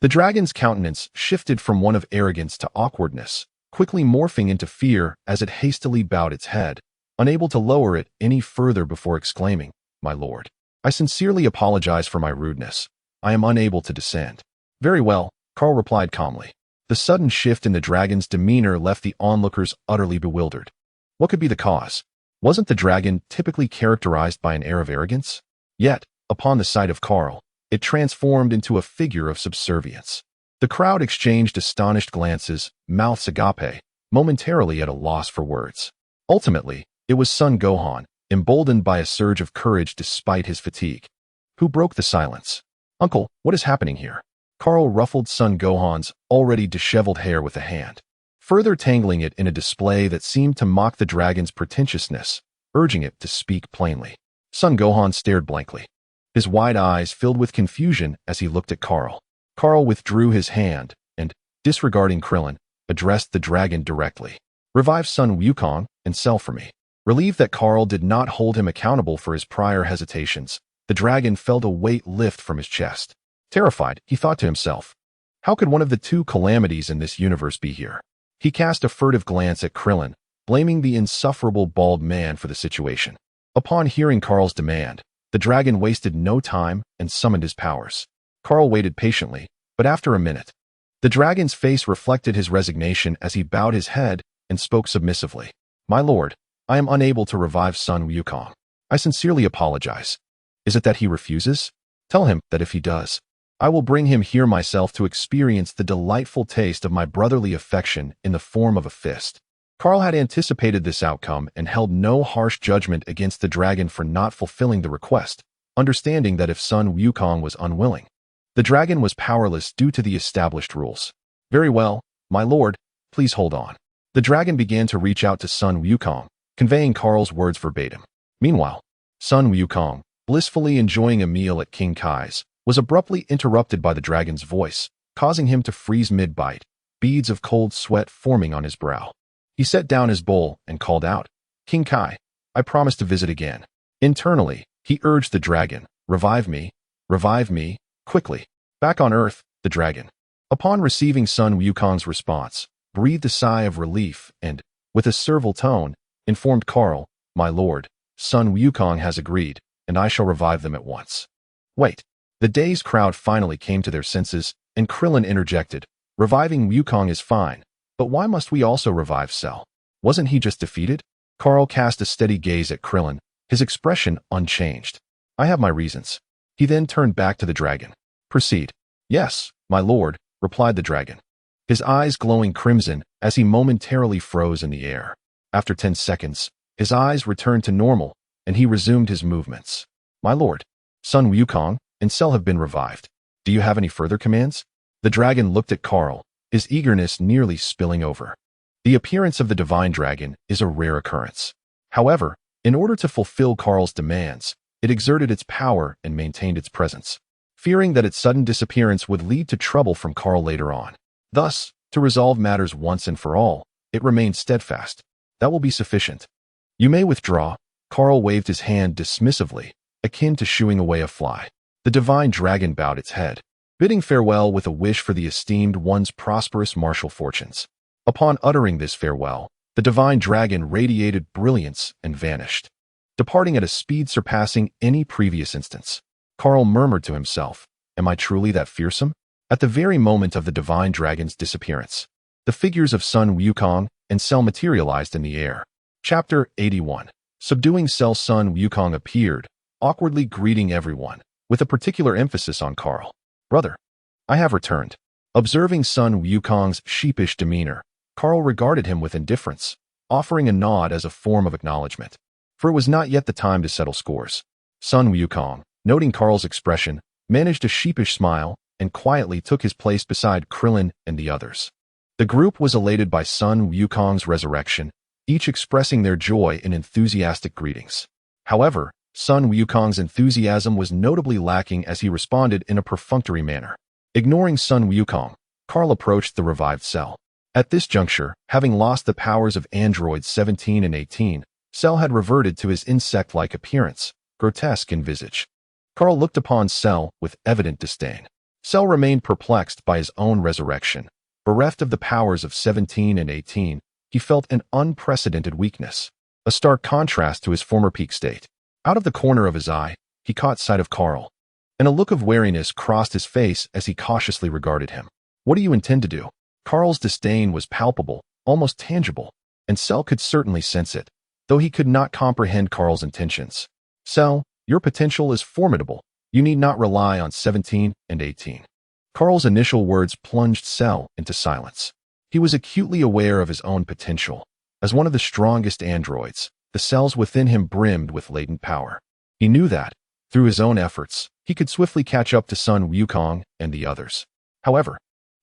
The dragon's countenance shifted from one of arrogance to awkwardness, quickly morphing into fear as it hastily bowed its head, unable to lower it any further before exclaiming, "My lord, I sincerely apologize for my rudeness. I am unable to descend." "Very well," Kaal replied calmly. The sudden shift in the dragon's demeanor left the onlookers utterly bewildered. What could be the cause? Wasn't the dragon typically characterized by an air of arrogance? Yet, upon the sight of Kaal, it transformed into a figure of subservience. The crowd exchanged astonished glances, mouths agape, momentarily at a loss for words. Ultimately, it was Son Gohan, emboldened by a surge of courage despite his fatigue, who broke the silence. "Uncle, what is happening here?" Kaal ruffled Son Gohan's already disheveled hair with a hand, further tangling it in a display that seemed to mock the dragon's pretentiousness, urging it to speak plainly. Son Gohan stared blankly, his wide eyes filled with confusion as he looked at Kaal. Kaal withdrew his hand and, disregarding Krillin, addressed the dragon directly. "Revive Sun Wukong and sell for me." Relieved that Kaal did not hold him accountable for his prior hesitations, the dragon felt a weight lift from his chest. Terrified, he thought to himself, how could one of the 2 calamities in this universe be here? He cast a furtive glance at Krillin, blaming the insufferable bald man for the situation. Upon hearing Kaal's demand, the dragon wasted no time and summoned his powers. Kaal waited patiently, but after a minute, the dragon's face reflected his resignation as he bowed his head and spoke submissively. "My lord, I am unable to revive Sun Wukong. I sincerely apologize. Is it that he refuses? Tell him that if he does, I will bring him here myself to experience the delightful taste of my brotherly affection in the form of a fist." Kaal had anticipated this outcome and held no harsh judgment against the dragon for not fulfilling the request, understanding that if Sun Wukong was unwilling, the dragon was powerless due to the established rules. "Very well, my lord, please hold on." The dragon began to reach out to Sun Wukong, conveying Kaal's words verbatim. Meanwhile, Sun Wukong, blissfully enjoying a meal at King Kai's, was abruptly interrupted by the dragon's voice, causing him to freeze mid-bite, beads of cold sweat forming on his brow. He set down his bowl and called out, "King Kai, I promise to visit again." Internally, he urged the dragon, Revive me, quickly. Back on Earth, the dragon, upon receiving Sun Wukong's response, breathed a sigh of relief and, with a servile tone, informed Kaal, "My lord, Sun Wukong has agreed, and I shall revive them at once." Wait. The dazed crowd finally came to their senses, and Krillin interjected, "Reviving Wukong is fine, but why must we also revive Cell? Wasn't he just defeated?" Kaal cast a steady gaze at Krillin, his expression unchanged. "I have my reasons." He then turned back to the dragon. "Proceed." "Yes, my lord," replied the dragon, his eyes glowing crimson as he momentarily froze in the air. After 10 seconds, his eyes returned to normal, and he resumed his movements. "My lord, Sun Wukong and Cell have been revived. Do you have any further commands?" The dragon looked at Kaal, his eagerness nearly spilling over. The appearance of the divine dragon is a rare occurrence. However, in order to fulfill Kaal's demands, it exerted its power and maintained its presence, fearing that its sudden disappearance would lead to trouble from Kaal later on. Thus, to resolve matters once and for all, it remained steadfast. "That will be sufficient. You may withdraw." Kaal waved his hand dismissively, akin to shooing away a fly. The divine dragon bowed its head, bidding farewell with a wish for the esteemed one's prosperous martial fortunes. Upon uttering this farewell, the divine dragon radiated brilliance and vanished, departing at a speed surpassing any previous instance. Kaal murmured to himself, "Am I truly that fearsome?" At the very moment of the divine dragon's disappearance, the figures of Sun Wukong and Cell materialized in the air. Chapter 81. Subduing Cell. Sun Wukong appeared, awkwardly greeting everyone, with a particular emphasis on Kaal. "Brother, I have returned." Observing Sun Wukong's sheepish demeanor, Kaal regarded him with indifference, offering a nod as a form of acknowledgement, for it was not yet the time to settle scores. Sun Wukong, noting Kaal's expression, managed a sheepish smile and quietly took his place beside Krillin and the others. The group was elated by Sun Wukong's resurrection, each expressing their joy in enthusiastic greetings. However, Sun Wukong's enthusiasm was notably lacking as he responded in a perfunctory manner. Ignoring Sun Wukong, Kaal approached the revived Cell. At this juncture, having lost the powers of androids 17 and 18, Cell had reverted to his insect-like appearance, grotesque in visage. Kaal looked upon Cell with evident disdain. Cell remained perplexed by his own resurrection. Bereft of the powers of 17 and 18, he felt an unprecedented weakness, a stark contrast to his former peak state. Out of the corner of his eye, he caught sight of Kaal, and a look of wariness crossed his face as he cautiously regarded him. "What do you intend to do?" Kaal's disdain was palpable, almost tangible, and Cell could certainly sense it, though he could not comprehend Kaal's intentions. "Cell, your potential is formidable. You need not rely on 17 and 18. Kaal's initial words plunged Cell into silence. He was acutely aware of his own potential. As one of the strongest androids, the cells within him brimmed with latent power. He knew that, through his own efforts, he could swiftly catch up to Sun Wukong and the others. However,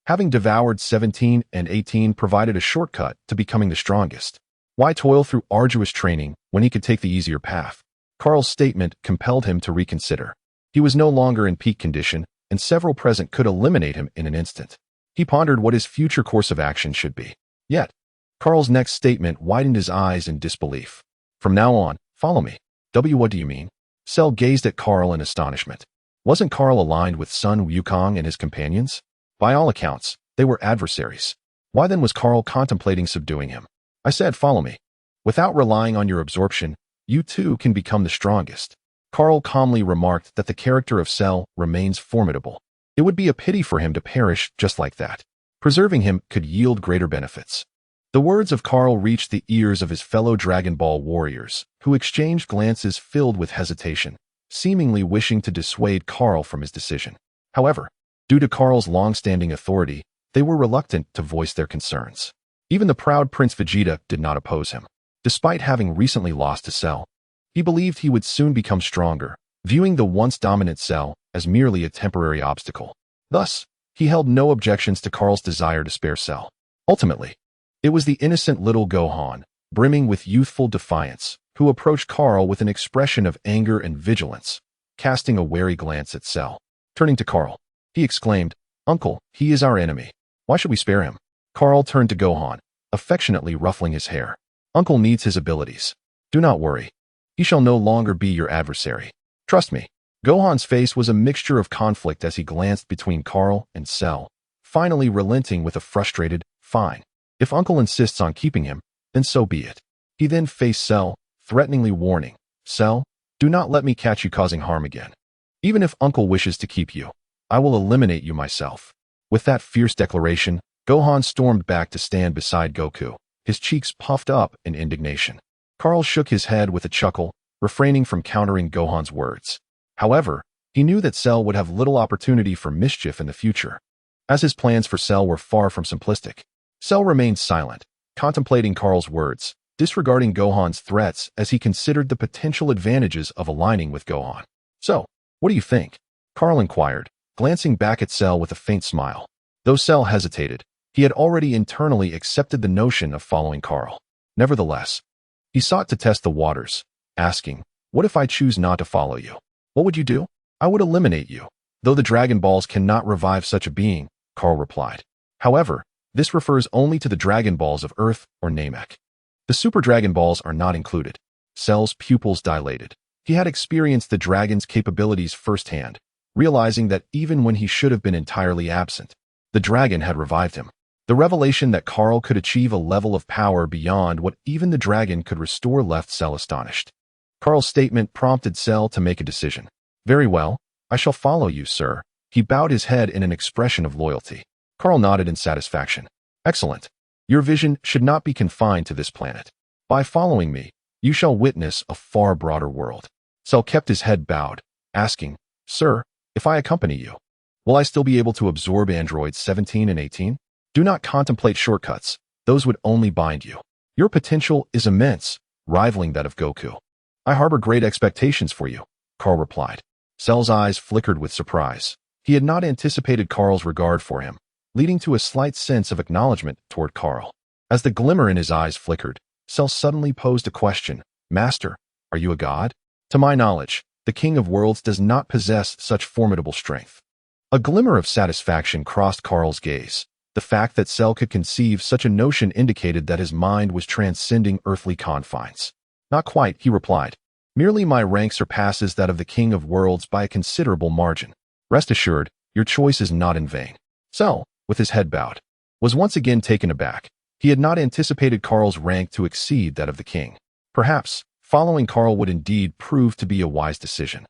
having devoured 17 and 18 provided a shortcut to becoming the strongest. Why toil through arduous training when he could take the easier path? Kaal's statement compelled him to reconsider. He was no longer in peak condition, and several present could eliminate him in an instant. He pondered what his future course of action should be. Yet, Kaal's next statement widened his eyes in disbelief. "From now on, follow me." What do you mean?" Cell gazed at Kaal in astonishment. Wasn't Kaal aligned with Sun Wukong and his companions? By all accounts, they were adversaries. Why then was Kaal contemplating subduing him? "I said follow me. Without relying on your absorption, you too can become the strongest." Kaal calmly remarked that the character of Cell remains formidable. It would be a pity for him to perish just like that. Preserving him could yield greater benefits. The words of Kaal reached the ears of his fellow Dragon Ball warriors, who exchanged glances filled with hesitation, seemingly wishing to dissuade Kaal from his decision. However, due to Kaal's long-standing authority, they were reluctant to voice their concerns. Even the proud Prince Vegeta did not oppose him. Despite having recently lost to Cell, he believed he would soon become stronger, viewing the once dominant Cell as merely a temporary obstacle. Thus, he held no objections to Kaal's desire to spare Cell. Ultimately, it was the innocent little Gohan, brimming with youthful defiance, who approached Kaal with an expression of anger and vigilance, casting a wary glance at Cell. Turning to Kaal, he exclaimed, "Uncle, he is our enemy. Why should we spare him?" Kaal turned to Gohan, affectionately ruffling his hair. "Uncle needs his abilities. Do not worry. He shall no longer be your adversary. Trust me." Gohan's face was a mixture of conflict as he glanced between Kaal and Cell, finally relenting with a frustrated, "Fine. If Uncle insists on keeping him, then so be it." He then faced Cell, threateningly warning, "Cell, do not let me catch you causing harm again. Even if Uncle wishes to keep you, I will eliminate you myself." With that fierce declaration, Gohan stormed back to stand beside Goku, his cheeks puffed up in indignation. Kaal shook his head with a chuckle, refraining from countering Gohan's words. However, he knew that Cell would have little opportunity for mischief in the future, as his plans for Cell were far from simplistic. Cell remained silent, contemplating Kaal's words, disregarding Gohan's threats as he considered the potential advantages of aligning with Gohan. "So, what do you think?" Kaal inquired, glancing back at Cell with a faint smile. Though Cell hesitated, he had already internally accepted the notion of following Kaal. Nevertheless, he sought to test the waters, asking, "What if I choose not to follow you? What would you do?" "I would eliminate you, though the Dragon Balls cannot revive such a being," Kaal replied. "However, this refers only to the Dragon Balls of Earth or Namek. The Super Dragon Balls are not included." Cell's pupils dilated. He had experienced the dragon's capabilities firsthand, realizing that even when he should have been entirely absent, the dragon had revived him. The revelation that Kaal could achieve a level of power beyond what even the dragon could restore left Cell astonished. Kaal's statement prompted Cell to make a decision. "Very well, I shall follow you, sir." He bowed his head in an expression of loyalty. Kaal nodded in satisfaction. "Excellent. Your vision should not be confined to this planet. By following me, you shall witness a far broader world." Cell kept his head bowed, asking, "Sir, if I accompany you, will I still be able to absorb androids 17 and 18? Do not contemplate shortcuts. Those would only bind you. Your potential is immense, rivaling that of Goku." "I harbor great expectations for you," Kaal replied. Cell's eyes flickered with surprise. He had not anticipated Kaal's regard for him, leading to a slight sense of acknowledgement toward Kaal. As the glimmer in his eyes flickered, Cell suddenly posed a question. "Master, are you a god?" "To my knowledge, the King of Worlds does not possess such formidable strength." A glimmer of satisfaction crossed Kaal's gaze. The fact that Cell could conceive such a notion indicated that his mind was transcending earthly confines. "Not quite," he replied. "Merely my rank surpasses that of the King of Worlds by a considerable margin. Rest assured, your choice is not in vain." Cell, with his head bowed, was once again taken aback. He had not anticipated Kaal's rank to exceed that of the king. Perhaps, following Kaal would indeed prove to be a wise decision.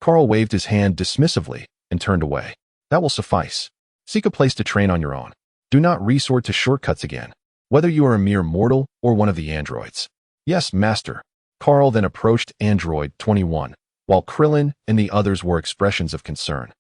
Kaal waved his hand dismissively and turned away. "That will suffice. Seek a place to train on your own. Do not resort to shortcuts again, whether you are a mere mortal or one of the androids." "Yes, master." Kaal then approached Android 21, while Krillin and the others wore expressions of concern,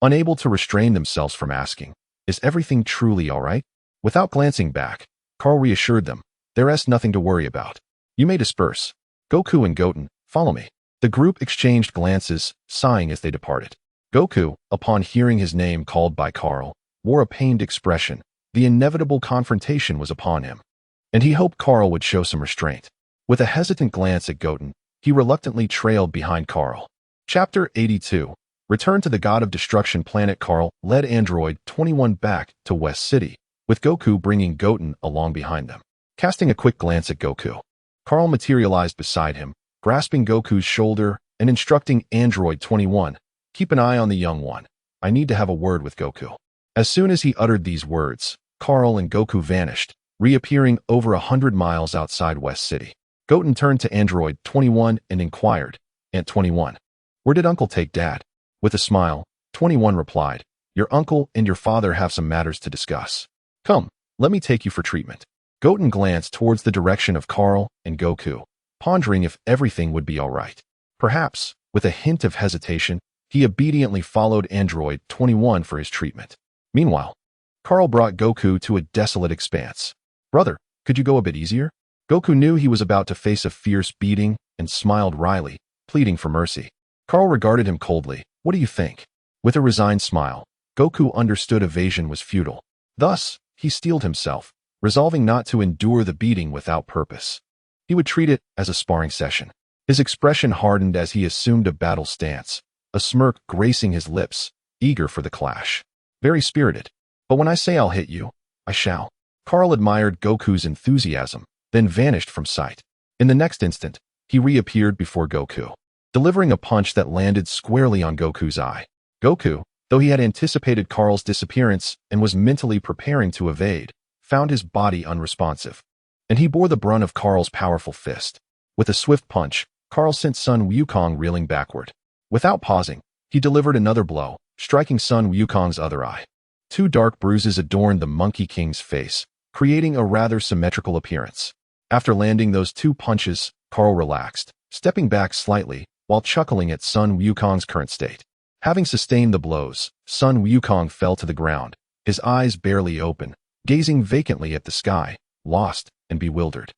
unable to restrain themselves from asking, "Is everything truly all right?" Without glancing back, Kaal reassured them, "There is nothing to worry about. You may disperse. Goku and Goten, follow me." The group exchanged glances, sighing as they departed. Goku, upon hearing his name called by Kaal, wore a pained expression. The inevitable confrontation was upon him, and he hoped Kaal would show some restraint. With a hesitant glance at Goten, he reluctantly trailed behind Kaal. Chapter 82. Return to the God of Destruction planet. Kaal led Android 21 back to West City, with Goku bringing Goten along behind them. Casting a quick glance at Goku, Kaal materialized beside him, grasping Goku's shoulder and instructing Android 21, "Keep an eye on the young one. I need to have a word with Goku." As soon as he uttered these words, Kaal and Goku vanished, reappearing over 100 miles outside West City. Goten turned to Android 21 and inquired, "Aunt 21, where did Uncle take Dad?" With a smile, 21 replied, "Your uncle and your father have some matters to discuss. Come, let me take you for treatment." Goten glanced towards the direction of Kaal and Goku, pondering if everything would be all right. Perhaps, with a hint of hesitation, he obediently followed Android 21 for his treatment. Meanwhile, Kaal brought Goku to a desolate expanse. "Brother, could you go a bit easier?" Goku knew he was about to face a fierce beating and smiled wryly, pleading for mercy. Kaal regarded him coldly. "What do you think?" With a resigned smile, Goku understood evasion was futile. Thus, he steeled himself, resolving not to endure the beating without purpose. He would treat it as a sparring session. His expression hardened as he assumed a battle stance, a smirk gracing his lips, eager for the clash. "Very spirited. But when I say I'll hit you, I shall." Kaal admired Goku's enthusiasm, then vanished from sight. In the next instant, he reappeared before Goku. delivering a punch that landed squarely on Goku's eye. Goku, though he had anticipated Kahl's disappearance and was mentally preparing to evade, found his body unresponsive, and he bore the brunt of Kahl's powerful fist. With a swift punch, Kahl sent Sun Wukong reeling backward. Without pausing, he delivered another blow, striking Sun Wukong's other eye. Two dark bruises adorned the Monkey King's face, creating a rather symmetrical appearance. After landing those two punches, Kahl relaxed, stepping back slightly, while chuckling at Sun Wukong's current state. Having sustained the blows, Sun Wukong fell to the ground, his eyes barely open, gazing vacantly at the sky, lost and bewildered.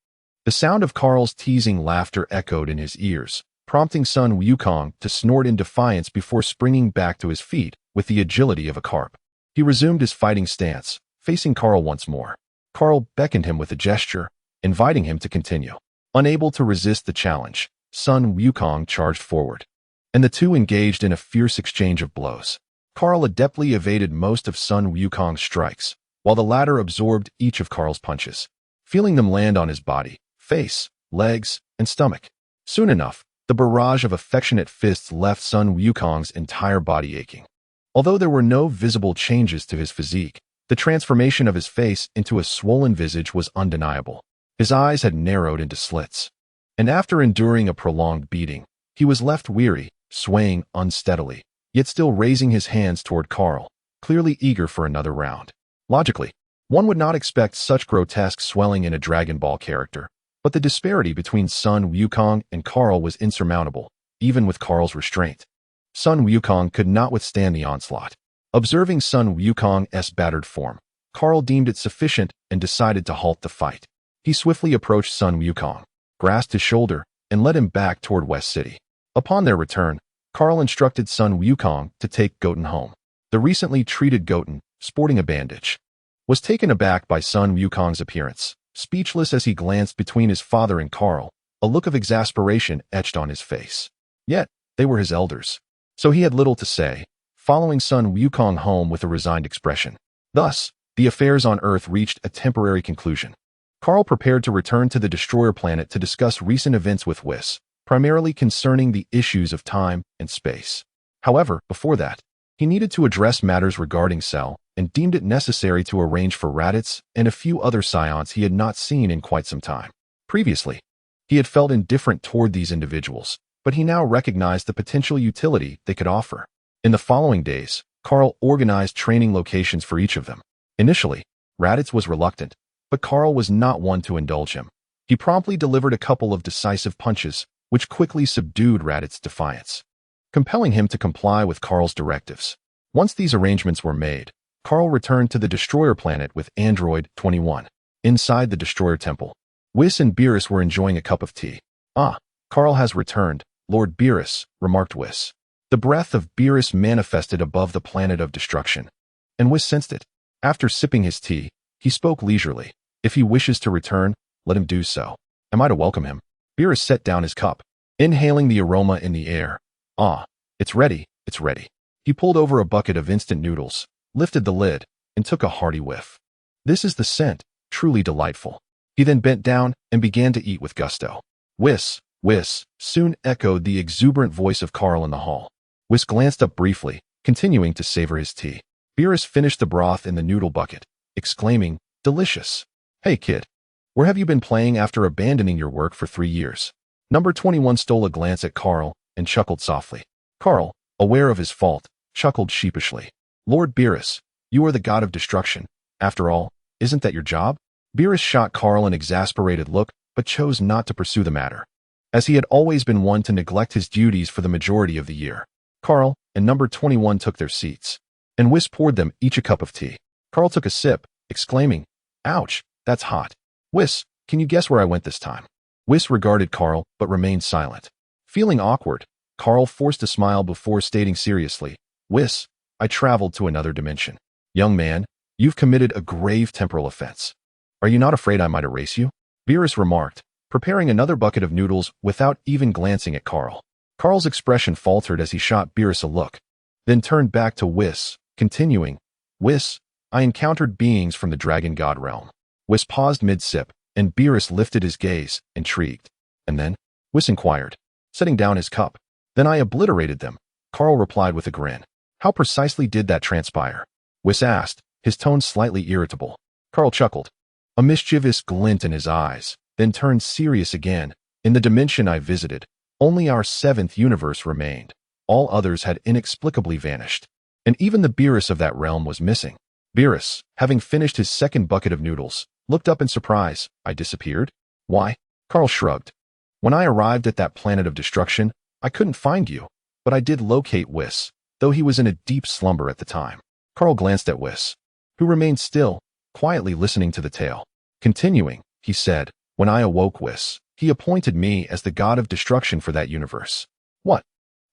The sound of Kahl's teasing laughter echoed in his ears, prompting Sun Wukong to snort in defiance before springing back to his feet with the agility of a carp. He resumed his fighting stance, facing Kahl once more. Kahl beckoned him with a gesture, inviting him to continue. Unable to resist the challenge, Sun Wukong charged forward, and the two engaged in a fierce exchange of blows. Kahl adeptly evaded most of Sun Wukong's strikes, while the latter absorbed each of Kahl's punches, feeling them land on his body, face, legs, and stomach. Soon enough, the barrage of affectionate fists left Sun Wukong's entire body aching. Although there were no visible changes to his physique, the transformation of his face into a swollen visage was undeniable. His eyes had narrowed into slits, and after enduring a prolonged beating, he was left weary, swaying unsteadily, yet still raising his hands toward Kahl, clearly eager for another round. Logically, one would not expect such grotesque swelling in a Dragon Ball character, but the disparity between Sun Wukong and Kahl was insurmountable, even with Kahl's restraint. Sun Wukong could not withstand the onslaught. Observing Sun Wukong's battered form, Kahl deemed it sufficient and decided to halt the fight. He swiftly approached Sun Wukong, grasped his shoulder, and led him back toward West City. Upon their return, Kahl instructed Sun Wukong to take Goten home. The recently treated Goten, sporting a bandage, was taken aback by Sun Wukong's appearance. Speechless as he glanced between his father and Kahl, a look of exasperation etched on his face. Yet, they were his elders, so he had little to say, following Sun Wukong home with a resigned expression. Thus, the affairs on Earth reached a temporary conclusion. Kahl prepared to return to the Destroyer planet to discuss recent events with Whis, primarily concerning the issues of time and space. However, before that, he needed to address matters regarding Cell, and deemed it necessary to arrange for Raditz and a few other scions he had not seen in quite some time. Previously, he had felt indifferent toward these individuals, but he now recognized the potential utility they could offer. In the following days, Kahl organized training locations for each of them. Initially, Raditz was reluctant, but Kahl was not one to indulge him. He promptly delivered a couple of decisive punches, which quickly subdued Raditz's defiance, compelling him to comply with Kahl's directives. Once these arrangements were made, Kahl returned to the Destroyer planet with Android 21. Inside the Destroyer temple, Whis and Beerus were enjoying a cup of tea. "Ah, Kahl has returned, Lord Beerus," remarked Whis. The breath of Beerus manifested above the planet of destruction, and Whis sensed it. After sipping his tea, he spoke leisurely. "If he wishes to return, let him do so. Am I to welcome him?" Beerus set down his cup, inhaling the aroma in the air. "Ah, it's ready, it's ready." He pulled over a bucket of instant noodles, lifted the lid, and took a hearty whiff. "This is the scent, truly delightful." He then bent down and began to eat with gusto. "Whis, Whis," soon echoed the exuberant voice of Kahl in the hall. Whis glanced up briefly, continuing to savor his tea. Beerus finished the broth in the noodle bucket, exclaiming, "Delicious. Hey kid, where have you been playing after abandoning your work for 3 years?" Number 21 stole a glance at Kahl and chuckled softly. Kahl, aware of his fault, chuckled sheepishly. "Lord Beerus, you are the god of destruction. After all, isn't that your job?" Beerus shot Kahl an exasperated look, but chose not to pursue the matter, as he had always been one to neglect his duties for the majority of the year. Kahl and number 21 took their seats, and Whis poured them each a cup of tea. Kahl took a sip, exclaiming, "Ouch, that's hot. Whis, can you guess where I went this time?" Whis regarded Kahl, but remained silent. Feeling awkward, Kahl forced a smile before stating seriously, "Whis, I traveled to another dimension." "Young man, you've committed a grave temporal offense. Are you not afraid I might erase you?" Beerus remarked, preparing another bucket of noodles without even glancing at Kahl. Kahl's expression faltered as he shot Beerus a look, then turned back to Whis, continuing, "Whis, I encountered beings from the Dragon God realm." Whis paused mid-sip, and Beerus lifted his gaze, intrigued. "And then?" Whis inquired, setting down his cup. Then I obliterated them, Kaal replied with a grin. How precisely did that transpire? Whis asked, his tone slightly irritable. Kaal chuckled, a mischievous glint in his eyes, then turned serious again. In the dimension I visited, only our 7th universe remained. All others had inexplicably vanished. And even the Beerus of that realm was missing. Beerus, having finished his second bucket of noodles, looked up in surprise. I disappeared? Why? Kaal shrugged. When I arrived at that planet of destruction, I couldn't find you, but I did locate Whis, though he was in a deep slumber at the time. Kaal glanced at Whis, who remained still, quietly listening to the tale. Continuing, he said, when I awoke Whis, he appointed me as the god of destruction for that universe. What?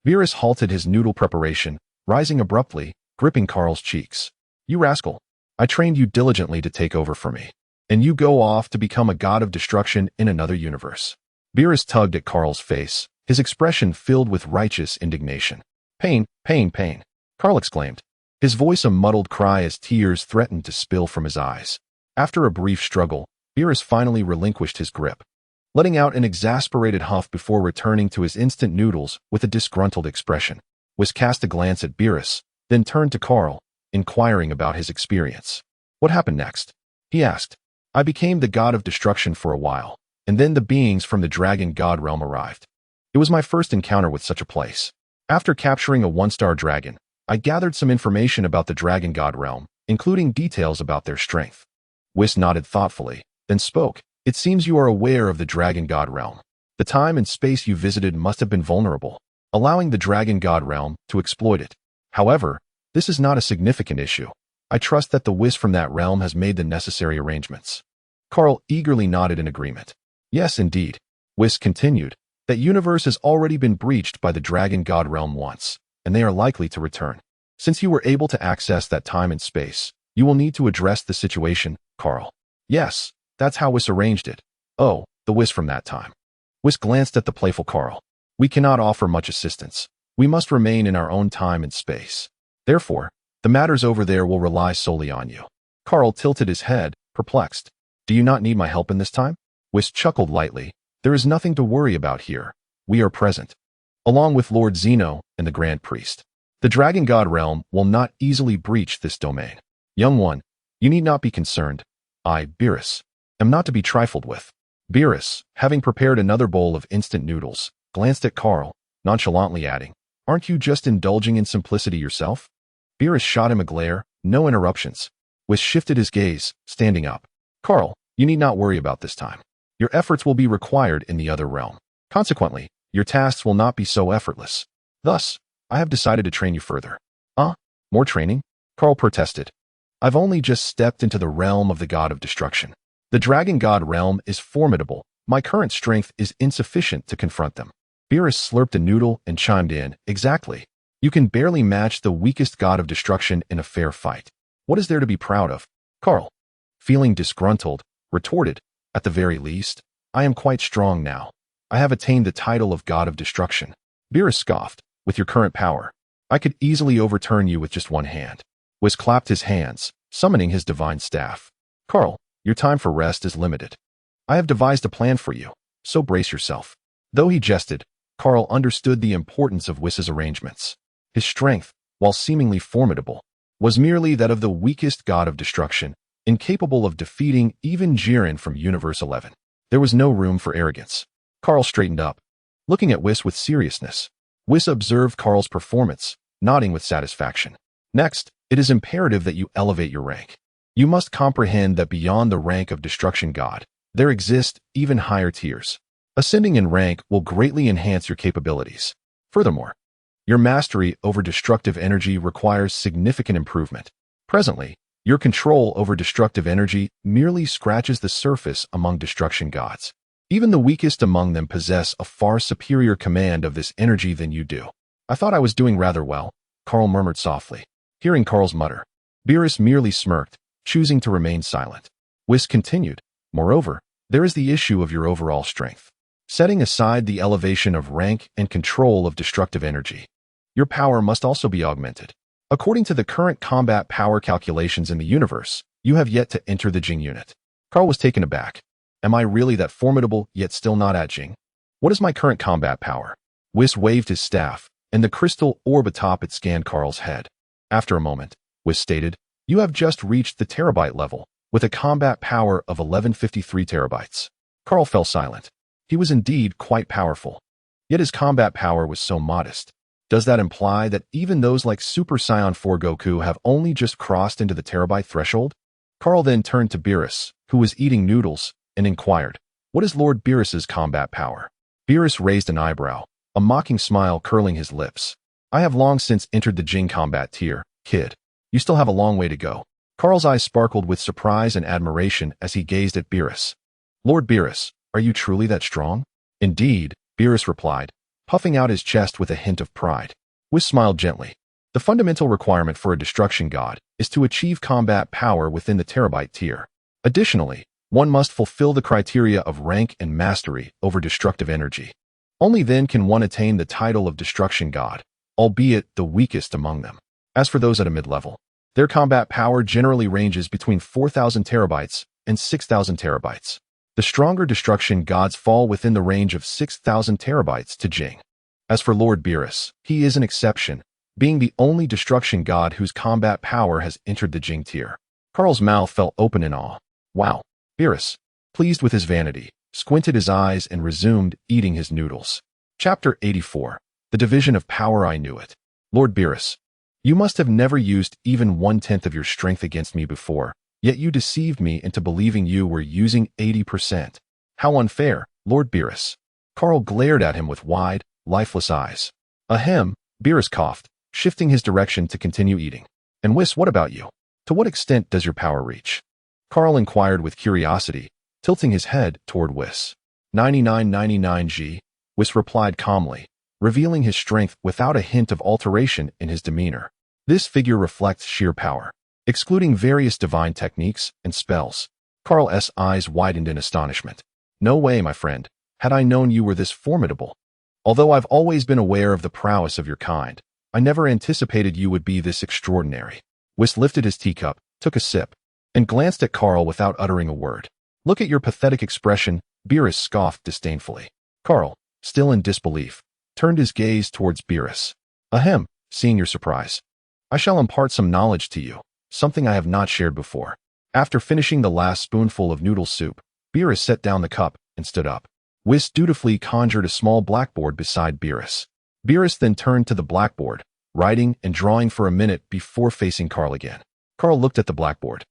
Beerus halted his noodle preparation, rising abruptly, gripping Kaal's cheeks. You rascal. I trained you diligently to take over for me. And you go off to become a god of destruction in another universe. Beerus tugged at Kaal's face, his expression filled with righteous indignation. Pain, pain, pain, Kaal exclaimed, his voice a muddled cry as tears threatened to spill from his eyes. After a brief struggle, Beerus finally relinquished his grip, letting out an exasperated huff before returning to his instant noodles with a disgruntled expression. Whis cast a glance at Beerus, then turned to Kaal, inquiring about his experience. What happened next? He asked. I became the god of destruction for a while, and then the beings from the dragon god realm arrived. It was my first encounter with such a place. After capturing a 1-star dragon, I gathered some information about the dragon god realm, including details about their strength. Whis nodded thoughtfully, then spoke. It seems you are aware of the dragon god realm. The time and space you visited must have been vulnerable, allowing the dragon god realm to exploit it. However, this is not a significant issue. I trust that the Whis from that realm has made the necessary arrangements. Kaal eagerly nodded in agreement. Yes, indeed. Whis continued. That universe has already been breached by the dragon god realm once, and they are likely to return. Since you were able to access that time and space, you will need to address the situation, Kaal. Yes, that's how Whis arranged it. Oh, the Whis from that time. Whis glanced at the playful Kaal. We cannot offer much assistance. We must remain in our own time and space. Therefore, the matters over there will rely solely on you. Kaal tilted his head, perplexed. Do you not need my help in this time? Whis chuckled lightly. There is nothing to worry about here. We are present, along with Lord Zeno and the Grand Priest. The Dragon God realm will not easily breach this domain. Young one, you need not be concerned. I, Beerus, am not to be trifled with. Beerus, having prepared another bowl of instant noodles, glanced at Kaal, nonchalantly adding, aren't you just indulging in simplicity yourself? Beerus shot him a glare, no interruptions. Whis shifted his gaze, standing up. Kaal, you need not worry about this time. Your efforts will be required in the other realm. Consequently, your tasks will not be so effortless. Thus, I have decided to train you further. More training? Kaal protested. I've only just stepped into the realm of the god of destruction. The dragon god realm is formidable. My current strength is insufficient to confront them. Beerus slurped a noodle and chimed in, exactly. You can barely match the weakest god of destruction in a fair fight. What is there to be proud of? Kaal, feeling disgruntled, retorted, at the very least, I am quite strong now. I have attained the title of god of destruction. Beerus scoffed, with your current power, I could easily overturn you with just one hand. Whis clapped his hands, summoning his divine staff. Kaal, your time for rest is limited. I have devised a plan for you, so brace yourself. Though he jested, Kaal understood the importance of Whis's arrangements. His strength, while seemingly formidable, was merely that of the weakest god of destruction, incapable of defeating even Jiren from Universe 11. There was no room for arrogance. Kaal straightened up, looking at Whis with seriousness. Whis observed Kaal's performance, nodding with satisfaction. Next, it is imperative that you elevate your rank. You must comprehend that beyond the rank of Destruction God, there exist even higher tiers. Ascending in rank will greatly enhance your capabilities. Furthermore, your mastery over destructive energy requires significant improvement. Presently, your control over destructive energy merely scratches the surface among destruction gods. Even the weakest among them possess a far superior command of this energy than you do. I thought I was doing rather well, Kaal murmured softly. Hearing Kaal's mutter, Beerus merely smirked, choosing to remain silent. Whis continued, moreover, there is the issue of your overall strength. Setting aside the elevation of rank and control of destructive energy, your power must also be augmented. According to the current combat power calculations in the universe, you have yet to enter the Jing unit. Kaal was taken aback. Am I really that formidable, yet still not at Jing? What is my current combat power? Whis waved his staff, and the crystal orb atop it scanned Kahl's head. After a moment, Whis stated, "You have just reached the terabyte level, with a combat power of 1153 terabytes." Kahl fell silent. He was indeed quite powerful. Yet his combat power was so modest. Does that imply that even those like Super Saiyan 4 Goku have only just crossed into the terabyte threshold? Kahl then turned to Beerus, who was eating noodles, and inquired, "What is Lord Beerus's combat power?" Beerus raised an eyebrow, a mocking smile curling his lips. "I have long since entered the Jing combat tier, kid. You still have a long way to go." Kahl's eyes sparkled with surprise and admiration as he gazed at Beerus. "Lord Beerus, are you truly that strong?" "Indeed," Beerus replied, puffing out his chest with a hint of pride. Whis smiled gently. "The fundamental requirement for a destruction god is to achieve combat power within the terabyte tier. Additionally, one must fulfill the criteria of rank and mastery over destructive energy. Only then can one attain the title of destruction god, albeit the weakest among them. As for those at a mid-level, their combat power generally ranges between 4,000 terabytes and 6,000 terabytes. The stronger destruction gods fall within the range of 6,000 terabytes to Jing. As for Lord Beerus, he is an exception, being the only destruction god whose combat power has entered the Jing tier." Kahl's mouth fell open in awe. Wow. Beerus, pleased with his vanity, squinted his eyes and resumed eating his noodles. Chapter 84. The Division of Power. I knew it. "Lord Beerus, you must have never used even 1/10 of your strength against me before, yet you deceived me into believing you were using 80%. How unfair, Lord Beerus." Kahl glared at him with wide, lifeless eyes. "Ahem," Beerus coughed, shifting his direction to continue eating. "And Whis, what about you? To what extent does your power reach?" Kahl inquired with curiosity, tilting his head toward Whis. 9999G, Whis replied calmly, revealing his strength without a hint of alteration in his demeanor. This figure reflects sheer power, excluding various divine techniques and spells. Kahl's eyes widened in astonishment. "No way, my friend, had I known you were this formidable. Although I've always been aware of the prowess of your kind, I never anticipated you would be this extraordinary." Whis lifted his teacup, took a sip, and glanced at Kahl without uttering a word. "Look at your pathetic expression," Beerus scoffed disdainfully. Kahl, still in disbelief, turned his gaze towards Beerus. "Ahem, seeing your surprise. I shall impart some knowledge to you, something I have not shared before." After finishing the last spoonful of noodle soup, Beerus set down the cup and stood up. Whis dutifully conjured a small blackboard beside Beerus. Beerus then turned to the blackboard, writing and drawing for a minute before facing Kahl again. Kahl looked at the blackboard,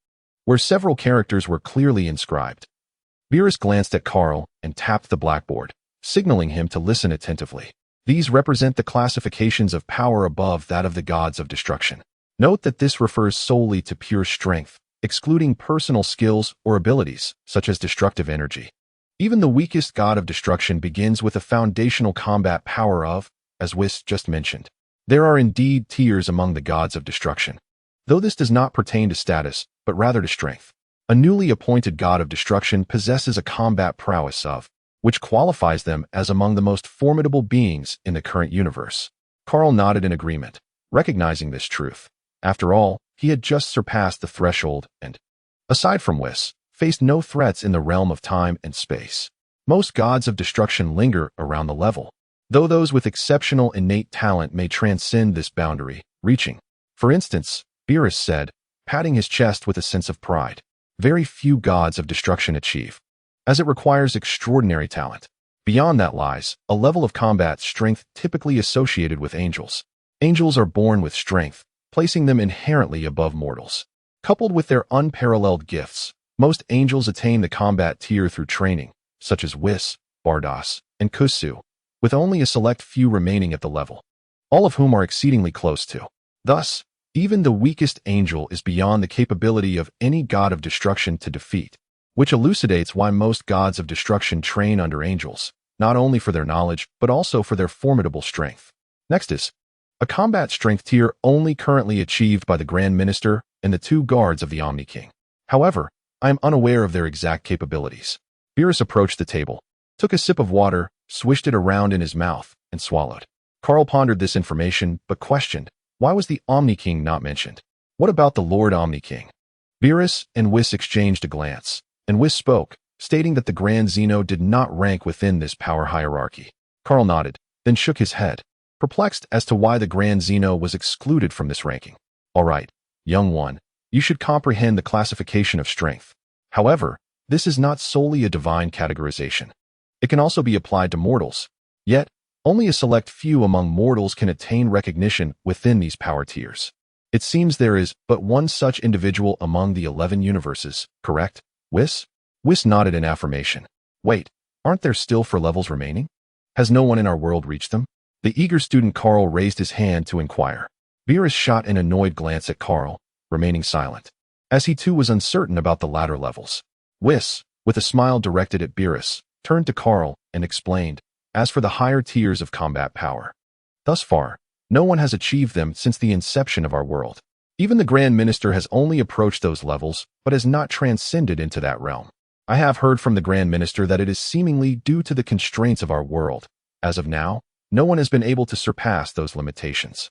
where several characters were clearly inscribed. Beerus glanced at Kahl and tapped the blackboard, signaling him to listen attentively. These represent the classifications of power above that of the gods of destruction. Note that this refers solely to pure strength, excluding personal skills or abilities, such as destructive energy. Even the weakest god of destruction begins with a foundational combat power of, as Whis just mentioned. There are indeed tiers among the gods of destruction, though this does not pertain to status, but rather to strength. A newly appointed god of destruction possesses a combat prowess of, which qualifies them as among the most formidable beings in the current universe. Kahl nodded in agreement, recognizing this truth. After all, he had just surpassed the threshold and, aside from Whis, faced no threats in the realm of time and space. Most gods of destruction linger around the level, though those with exceptional innate talent may transcend this boundary, reaching. For instance, Beerus said, patting his chest with a sense of pride, very few gods of destruction achieve, as it requires extraordinary talent. Beyond that lies a level of combat strength typically associated with angels. Angels are born with strength, placing them inherently above mortals. Coupled with their unparalleled gifts, most angels attain the combat tier through training, such as Whis, Bardock, and Kaal, with only a select few remaining at the level, all of whom are exceedingly close to. Thus, even the weakest angel is beyond the capability of any god of destruction to defeat, which elucidates why most gods of destruction train under angels, not only for their knowledge, but also for their formidable strength. Next is a combat strength tier only currently achieved by the Grand Minister and the 2 guards of the Omni King. However, I am unaware of their exact capabilities. Beerus approached the table, took a sip of water, swished it around in his mouth, and swallowed. Kahl pondered this information, but questioned, why was the Omni King not mentioned? What about the Lord Omni King? Beerus and Whis exchanged a glance, and Whis spoke, stating that the Grand Zeno did not rank within this power hierarchy. Kahl nodded, then shook his head, perplexed as to why the Grand Zeno was excluded from this ranking. All right, young one, you should comprehend the classification of strength. However, this is not solely a divine categorization. It can also be applied to mortals. Yet, only a select few among mortals can attain recognition within these power tiers. It seems there is but one such individual among the 11 universes, correct, Whis? Whis nodded in affirmation. Wait, aren't there still 4 levels remaining? Has no one in our world reached them? The eager student Carl raised his hand to inquire. Beerus shot an annoyed glance at Carl, remaining silent, as he too was uncertain about the latter levels. Whis, with a smile directed at Beerus, turned to Carl and explained, as for the higher tiers of combat power, thus far, no one has achieved them since the inception of our world. Even the Grand Minister has only approached those levels, but has not transcended into that realm. I have heard from the Grand Minister that it is seemingly due to the constraints of our world. As of now, no one has been able to surpass those limitations.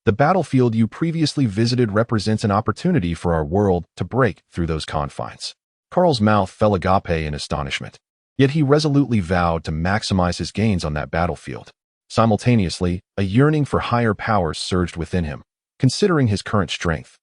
The battlefield you previously visited represents an opportunity for our world to break through those confines. Carl's mouth fell agape in astonishment. Yet he resolutely vowed to maximize his gains on that battlefield. Simultaneously, a yearning for higher powers surged within him, considering his current strength.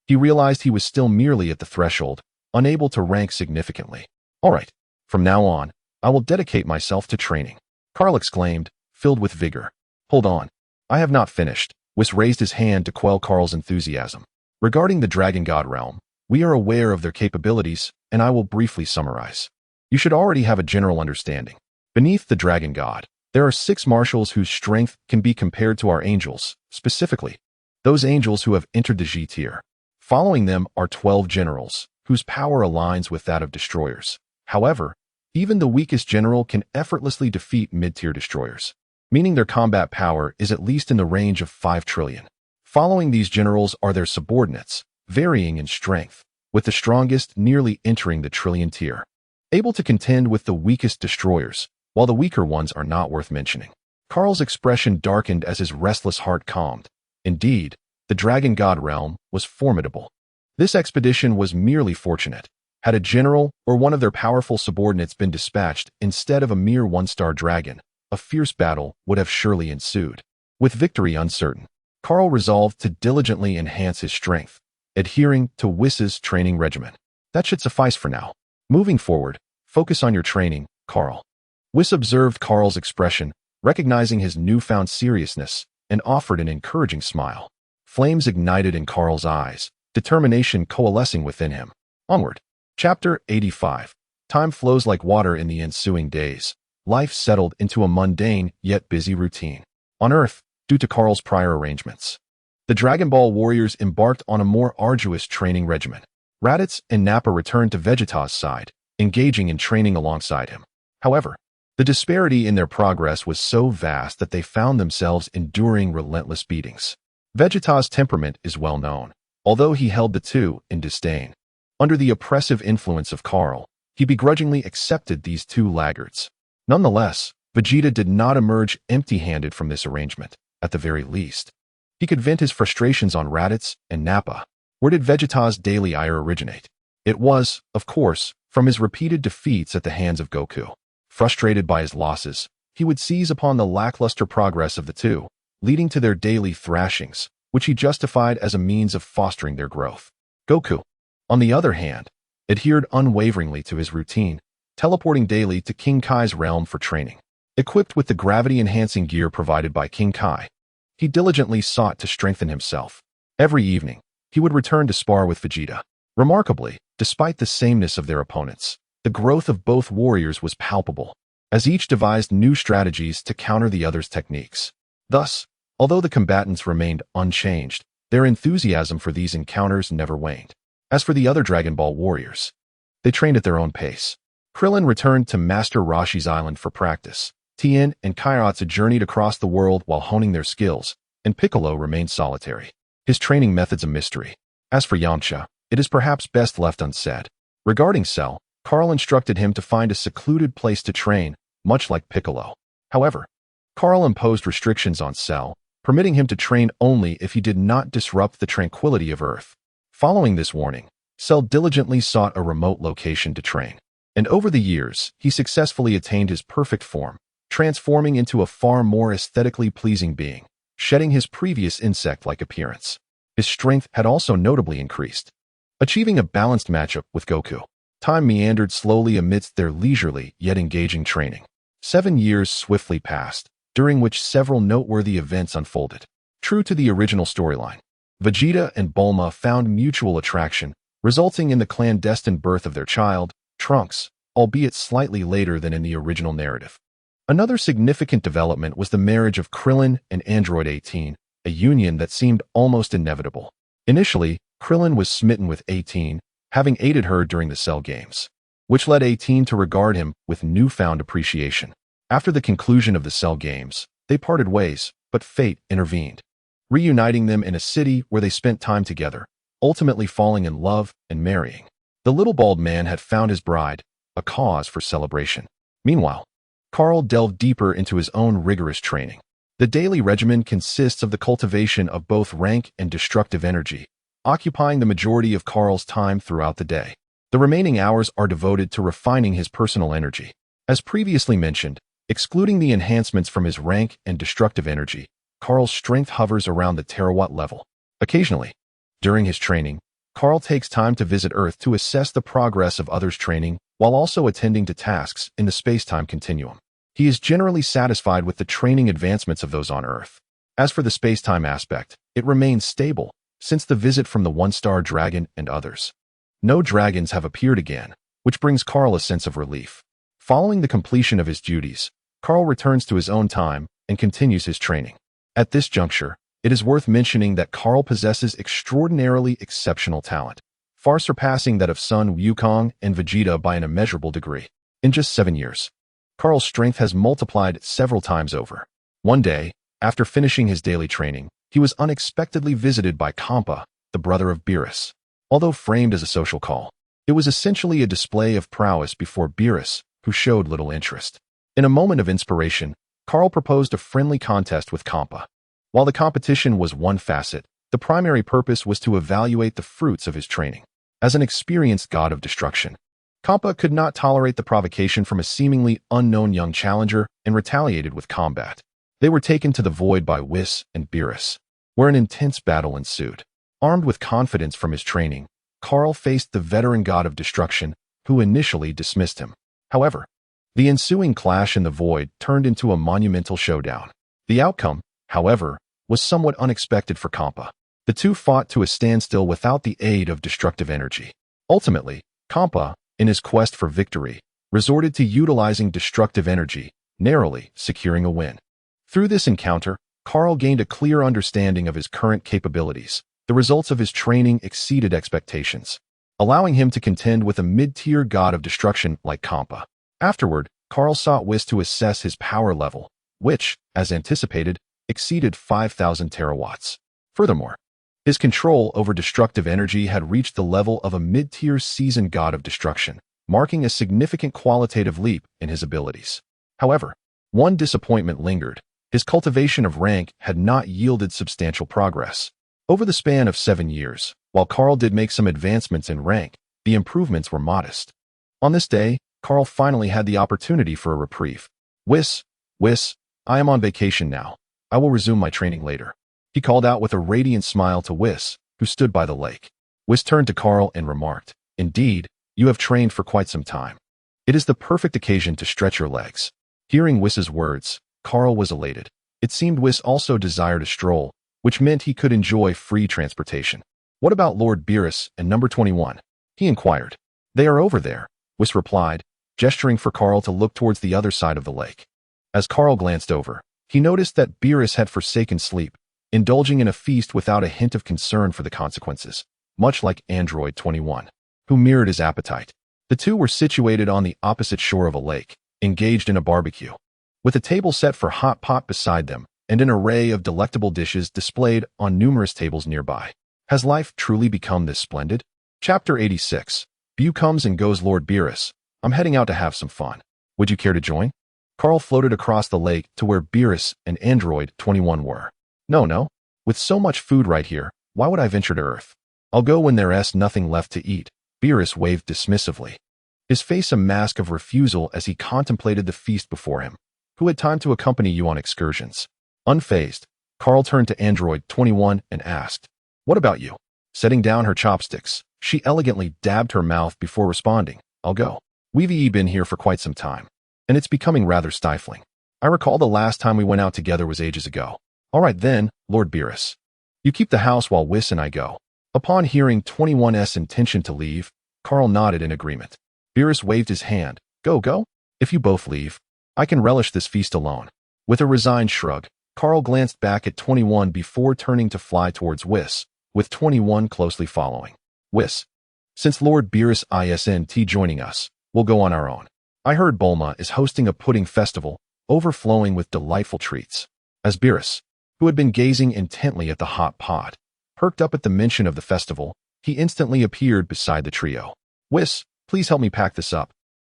He realized he was still merely at the threshold, unable to rank significantly. All right, from now on, I will dedicate myself to training, Carl exclaimed, filled with vigor. Hold on, I have not finished. Whis raised his hand to quell Carl's enthusiasm. Regarding the Dragon God realm, we are aware of their capabilities, and I will briefly summarize. You should already have a general understanding. Beneath the Dragon God, there are 6 marshals whose strength can be compared to our angels, specifically, those angels who have entered the G tier. Following them are 12 generals, whose power aligns with that of destroyers. However, even the weakest general can effortlessly defeat mid-tier destroyers, meaning their combat power is at least in the range of 5 trillion. Following these generals are their subordinates, varying in strength, with the strongest nearly entering the trillion tier, able to contend with the weakest destroyers, while the weaker ones are not worth mentioning. Carl's expression darkened as his restless heart calmed. Indeed, the Dragon God realm was formidable. This expedition was merely fortunate. Had a general or one of their powerful subordinates been dispatched instead of a mere 1-star dragon, a fierce battle would have surely ensued. With victory uncertain, Carl resolved to diligently enhance his strength, adhering to Whis's training regimen. That should suffice for now. Moving forward, focus on your training, Carl. Whis observed Carl's expression, recognizing his newfound seriousness, and offered an encouraging smile. Flames ignited in Carl's eyes, determination coalescing within him. Onward. Chapter 85. Time flows like water in the ensuing days. Life settled into a mundane yet busy routine. On Earth, due to Carl's prior arrangements, the Dragon Ball warriors embarked on a more arduous training regimen. Raditz and Nappa returned to Vegeta's side, engaging in training alongside him. However, the disparity in their progress was so vast that they found themselves enduring relentless beatings. Vegeta's temperament is well known, although he held the two in disdain. Under the oppressive influence of Carl, he begrudgingly accepted these 2 laggards. Nonetheless, Vegeta did not emerge empty-handed from this arrangement, at the very least. He could vent his frustrations on Raditz and Nappa. Where did Vegeta's daily ire originate? It was, of course, from his repeated defeats at the hands of Goku. Frustrated by his losses, he would seize upon the lackluster progress of the two, leading to their daily thrashings, which he justified as a means of fostering their growth. Goku, on the other hand, adhered unwaveringly to his routine, teleporting daily to King Kai's realm for training. Equipped with the gravity-enhancing gear provided by King Kai, he diligently sought to strengthen himself. Every evening, he would return to spar with Vegeta. Remarkably, despite the sameness of their opponents, the growth of both warriors was palpable, as each devised new strategies to counter the other's techniques. Thus, although the combatants remained unchanged, their enthusiasm for these encounters never waned. As for the other Dragon Ball warriors, they trained at their own pace. Krillin returned to Master Roshi's island for practice. Tien and Kairatsu journeyed across the world while honing their skills, and Piccolo remained solitary. His training methods a mystery. As for Yamcha, it is perhaps best left unsaid. Regarding Cell, Carl instructed him to find a secluded place to train, much like Piccolo. However, Carl imposed restrictions on Cell, permitting him to train only if he did not disrupt the tranquility of Earth. Following this warning, Cell diligently sought a remote location to train. And over the years, he successfully attained his perfect form, transforming into a far more aesthetically pleasing being, shedding his previous insect-like appearance. His strength had also notably increased, achieving a balanced matchup with Goku. Time meandered slowly amidst their leisurely yet engaging training. 7 years swiftly passed, during which several noteworthy events unfolded. True to the original storyline, Vegeta and Bulma found mutual attraction, resulting in the clandestine birth of their child, Trunks, albeit slightly later than in the original narrative. Another significant development was the marriage of Krillin and Android 18, a union that seemed almost inevitable. Initially, Krillin was smitten with 18, having aided her during the Cell Games, which led 18 to regard him with newfound appreciation. After the conclusion of the Cell Games, they parted ways, but fate intervened, reuniting them in a city where they spent time together, ultimately falling in love and marrying. The little bald man had found his bride, a cause for celebration. Meanwhile, Kaal delved deeper into his own rigorous training. The daily regimen consists of the cultivation of both rank and destructive energy, occupying the majority of Kaal's time throughout the day. The remaining hours are devoted to refining his personal energy. As previously mentioned, excluding the enhancements from his rank and destructive energy, Kaal's strength hovers around the terawatt level. Occasionally, during his training, Kaal takes time to visit Earth to assess the progress of others' training while also attending to tasks in the space-time continuum. He is generally satisfied with the training advancements of those on Earth. As for the space-time aspect, it remains stable since the visit from the one-star dragon and others. No dragons have appeared again, which brings Kaal a sense of relief. Following the completion of his duties, Kaal returns to his own time and continues his training. At this juncture, it is worth mentioning that Kaal possesses extraordinarily exceptional talent, far surpassing that of Sun Wukong and Vegeta by an immeasurable degree. In just 7 years, Kaal's strength has multiplied several times over. One day, after finishing his daily training, he was unexpectedly visited by Kampa, the brother of Beerus. Although framed as a social call, it was essentially a display of prowess before Beerus, who showed little interest. In a moment of inspiration, Kaal proposed a friendly contest with Kampa. While the competition was one facet, the primary purpose was to evaluate the fruits of his training. As an experienced god of destruction, Kampa could not tolerate the provocation from a seemingly unknown young challenger and retaliated with combat. They were taken to the void by Whis and Beerus, where an intense battle ensued. Armed with confidence from his training, Kaal faced the veteran god of destruction, who initially dismissed him. However, the ensuing clash in the void turned into a monumental showdown. The outcome, however, was somewhat unexpected for Kampa. The two fought to a standstill without the aid of destructive energy. Ultimately, Kampa, in his quest for victory, resorted to utilizing destructive energy, narrowly securing a win. Through this encounter, Kaal gained a clear understanding of his current capabilities. The results of his training exceeded expectations, allowing him to contend with a mid-tier god of destruction like Kampa. Afterward, Kaal sought Whis to assess his power level, which, as anticipated, exceeded 5,000 terawatts. Furthermore, his control over destructive energy had reached the level of a mid-tier seasoned god of destruction, marking a significant qualitative leap in his abilities. However, one disappointment lingered. His cultivation of rank had not yielded substantial progress. Over the span of 7 years, while Kaal did make some advancements in rank, the improvements were modest. On this day, Kaal finally had the opportunity for a reprieve. Whis, I am on vacation now. I will resume my training later. He called out with a radiant smile to Whis, who stood by the lake. Whis turned to Kaal and remarked, "Indeed, you have trained for quite some time. It is the perfect occasion to stretch your legs." Hearing Whis's words, Kaal was elated. It seemed Whis also desired a stroll, which meant he could enjoy free transportation. "What about Lord Beerus and number 21? He inquired. "They are over there," Whis replied, gesturing for Kaal to look towards the other side of the lake. As Kaal glanced over, he noticed that Beerus had forsaken sleep, indulging in a feast without a hint of concern for the consequences, much like Android 21, who mirrored his appetite. The two were situated on the opposite shore of a lake, engaged in a barbecue, with a table set for hot pot beside them and an array of delectable dishes displayed on numerous tables nearby. Has life truly become this splendid? Chapter 86. Bew comes and goes Lord Beerus. I'm heading out to have some fun. Would you care to join? Kaal floated across the lake to where Beerus and Android 21 were. No. With so much food right here, why would I venture to Earth? I'll go when there's nothing left to eat. Beerus waved dismissively, his face a mask of refusal as he contemplated the feast before him. who had time to accompany you on excursions. Unfazed, Carl turned to Android 21 and asked, "What about you?" Setting down her chopsticks, she elegantly dabbed her mouth before responding, "I'll go. We've been here for quite some time, and it's becoming rather stifling. I recall the last time we went out together was ages ago. All right then, Lord Beerus. You keep the house while Whis and I go." Upon hearing 21's intention to leave, Carl nodded in agreement. Beerus waved his hand. Go. If you both leave, I can relish this feast alone." With a resigned shrug, Carl glanced back at 21 before turning to fly towards Whis, with 21 closely following. "Whis, since Lord Beerus isn't joining us, we'll go on our own. I heard Bulma is hosting a pudding festival, overflowing with delightful treats." As Beerus, who had been gazing intently at the hot pot, perked up at the mention of the festival, he instantly appeared beside the trio. "Whis, please help me pack this up.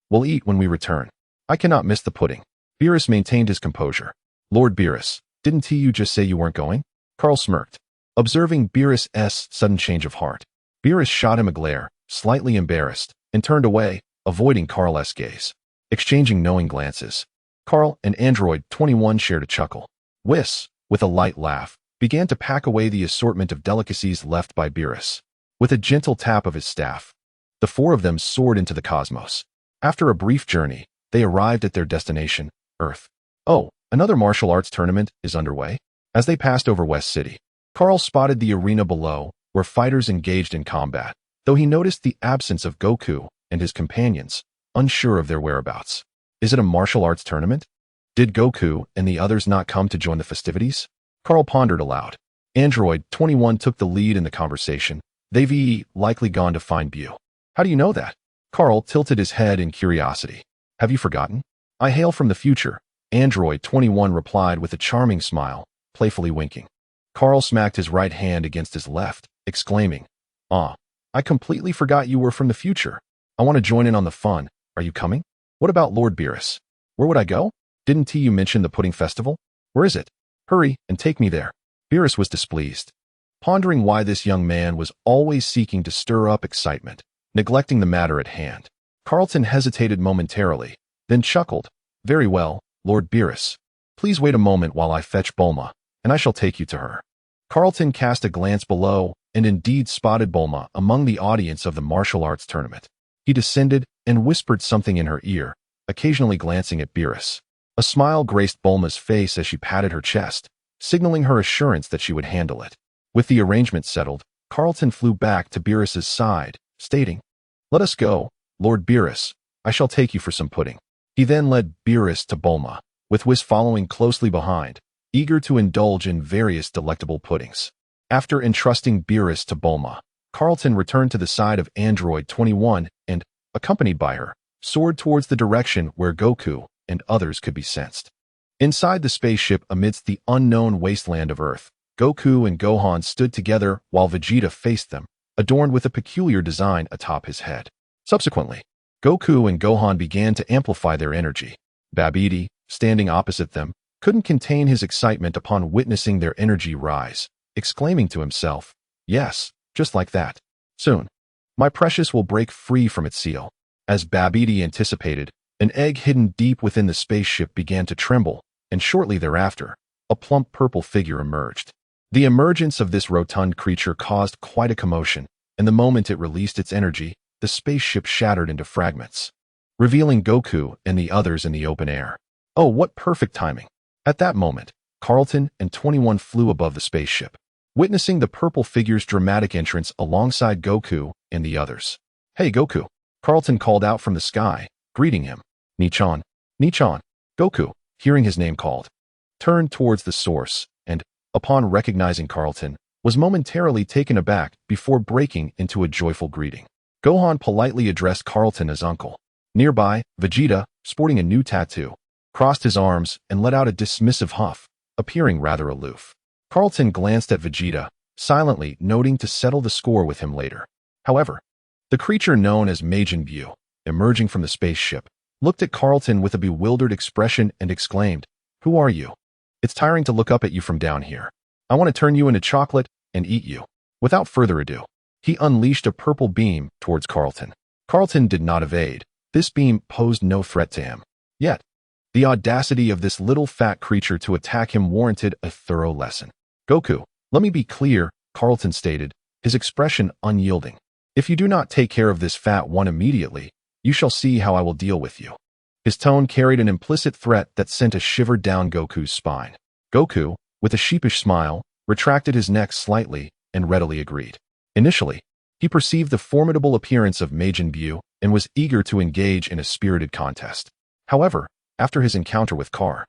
We'll eat when we return. I cannot miss the pudding." Beerus maintained his composure. "Lord Beerus, didn't you just say you weren't going?" Carl smirked, observing Beerus's sudden change of heart. Beerus shot him a glare, slightly embarrassed, and turned away, avoiding Carl's gaze. Exchanging knowing glances, Carl and Android 21 shared a chuckle. Whis, with a light laugh, began to pack away the assortment of delicacies left by Beerus. With a gentle tap of his staff, the four of them soared into the cosmos. After a brief journey, they arrived at their destination, Earth. "Oh, another martial arts tournament is underway?" As they passed over West City, Carl spotted the arena below, where fighters engaged in combat, though he noticed the absence of Goku and his companions, unsure of their whereabouts. Is it a martial arts tournament? Did Goku and the others not come to join the festivities? Carl pondered aloud. Android 21 took the lead in the conversation. They've likely gone to find Bu. "How do you know that?" Carl tilted his head in curiosity. "Have you forgotten? I hail from the future," Android 21 replied with a charming smile, playfully winking. Carl smacked his right hand against his left, exclaiming, I completely forgot you were from the future. I want to join in on the fun. Are you coming?" "What about Lord Beerus? Where would I go? Didn't you mention the pudding festival? Where is it? Hurry and take me there." Beerus was displeased, pondering why this young man was always seeking to stir up excitement, neglecting the matter at hand. Carlton hesitated momentarily, then chuckled. "Very well, Lord Beerus. Please wait a moment while I fetch Bulma, and I shall take you to her." Carlton cast a glance below and indeed spotted Bulma among the audience of the martial arts tournament. He descended and whispered something in her ear, occasionally glancing at Beerus. A smile graced Bulma's face as she patted her chest, signaling her assurance that she would handle it. With the arrangement settled, Carlton flew back to Beerus's side, stating, "Let us go, Lord Beerus. I shall take you for some pudding." He then led Beerus to Bulma, with Whis following closely behind, eager to indulge in various delectable puddings. After entrusting Beerus to Bulma, Carlton returned to the side of Android 21 and, accompanied by her, soared towards the direction where Goku and others could be sensed. Inside the spaceship amidst the unknown wasteland of Earth, Goku and Gohan stood together while Vegeta faced them, adorned with a peculiar design atop his head. Subsequently, Goku and Gohan began to amplify their energy. Babidi, standing opposite them, couldn't contain his excitement upon witnessing their energy rise, exclaiming to himself, "Yes, just like that. Soon, my precious will break free from its seal." As Babidi anticipated, an egg hidden deep within the spaceship began to tremble, and shortly thereafter, a plump purple figure emerged. The emergence of this rotund creature caused quite a commotion, and the moment it released its energy, the spaceship shattered into fragments, revealing Goku and the others in the open air. Oh, what perfect timing! At that moment, Carlton and 21 flew above the spaceship, witnessing the purple figure's dramatic entrance alongside Goku and the others. "Hey, Goku!" Carlton called out from the sky, greeting him. "Nichan, Nichan." Goku, hearing his name called, turned towards the source and, upon recognizing Carlton, was momentarily taken aback before breaking into a joyful greeting. Gohan politely addressed Carlton as uncle. Nearby, Vegeta, sporting a new tattoo, crossed his arms and let out a dismissive huff, appearing rather aloof. Carlton glanced at Vegeta, silently noting to settle the score with him later. However, the creature known as Majin Buu, emerging from the spaceship, looked at Carlton with a bewildered expression and exclaimed, "Who are you? It's tiring to look up at you from down here. I want to turn you into chocolate and eat you." Without further ado, he unleashed a purple beam towards Carlton. Carlton did not evade. This beam posed no threat to him. Yet, The audacity of this little fat creature to attack him warranted a thorough lesson. Goku, let me be clear, Carlton stated, his expression unyielding. If you do not take care of this fat one immediately, you shall see how I will deal with you. His tone carried an implicit threat that sent a shiver down Goku's spine. Goku, with a sheepish smile, retracted his neck slightly and readily agreed. Initially, he perceived the formidable appearance of Majin Buu and was eager to engage in a spirited contest. However, after his encounter with Kaal,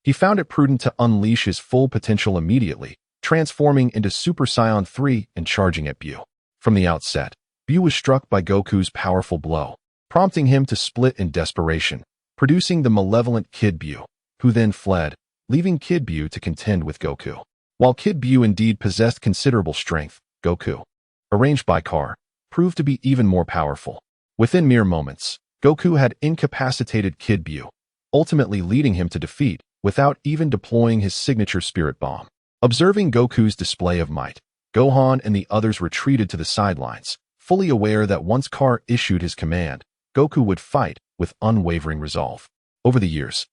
he found it prudent to unleash his full potential immediately, transforming into Super Saiyan 3 and charging at Buu. From the outset, Buu was struck by Goku's powerful blow, prompting him to split in desperation, producing the malevolent Kid Buu, who then fled, leaving Kid Buu to contend with Goku. While Kid Buu indeed possessed considerable strength, Goku, arranged by Kaal, proved to be even more powerful. Within mere moments, Goku had incapacitated Kid Buu, ultimately leading him to defeat without even deploying his signature spirit bomb. Observing Goku's display of might, Gohan and the others retreated to the sidelines, fully aware that once Kaal issued his command, Goku would fight with unwavering resolve. Over the years,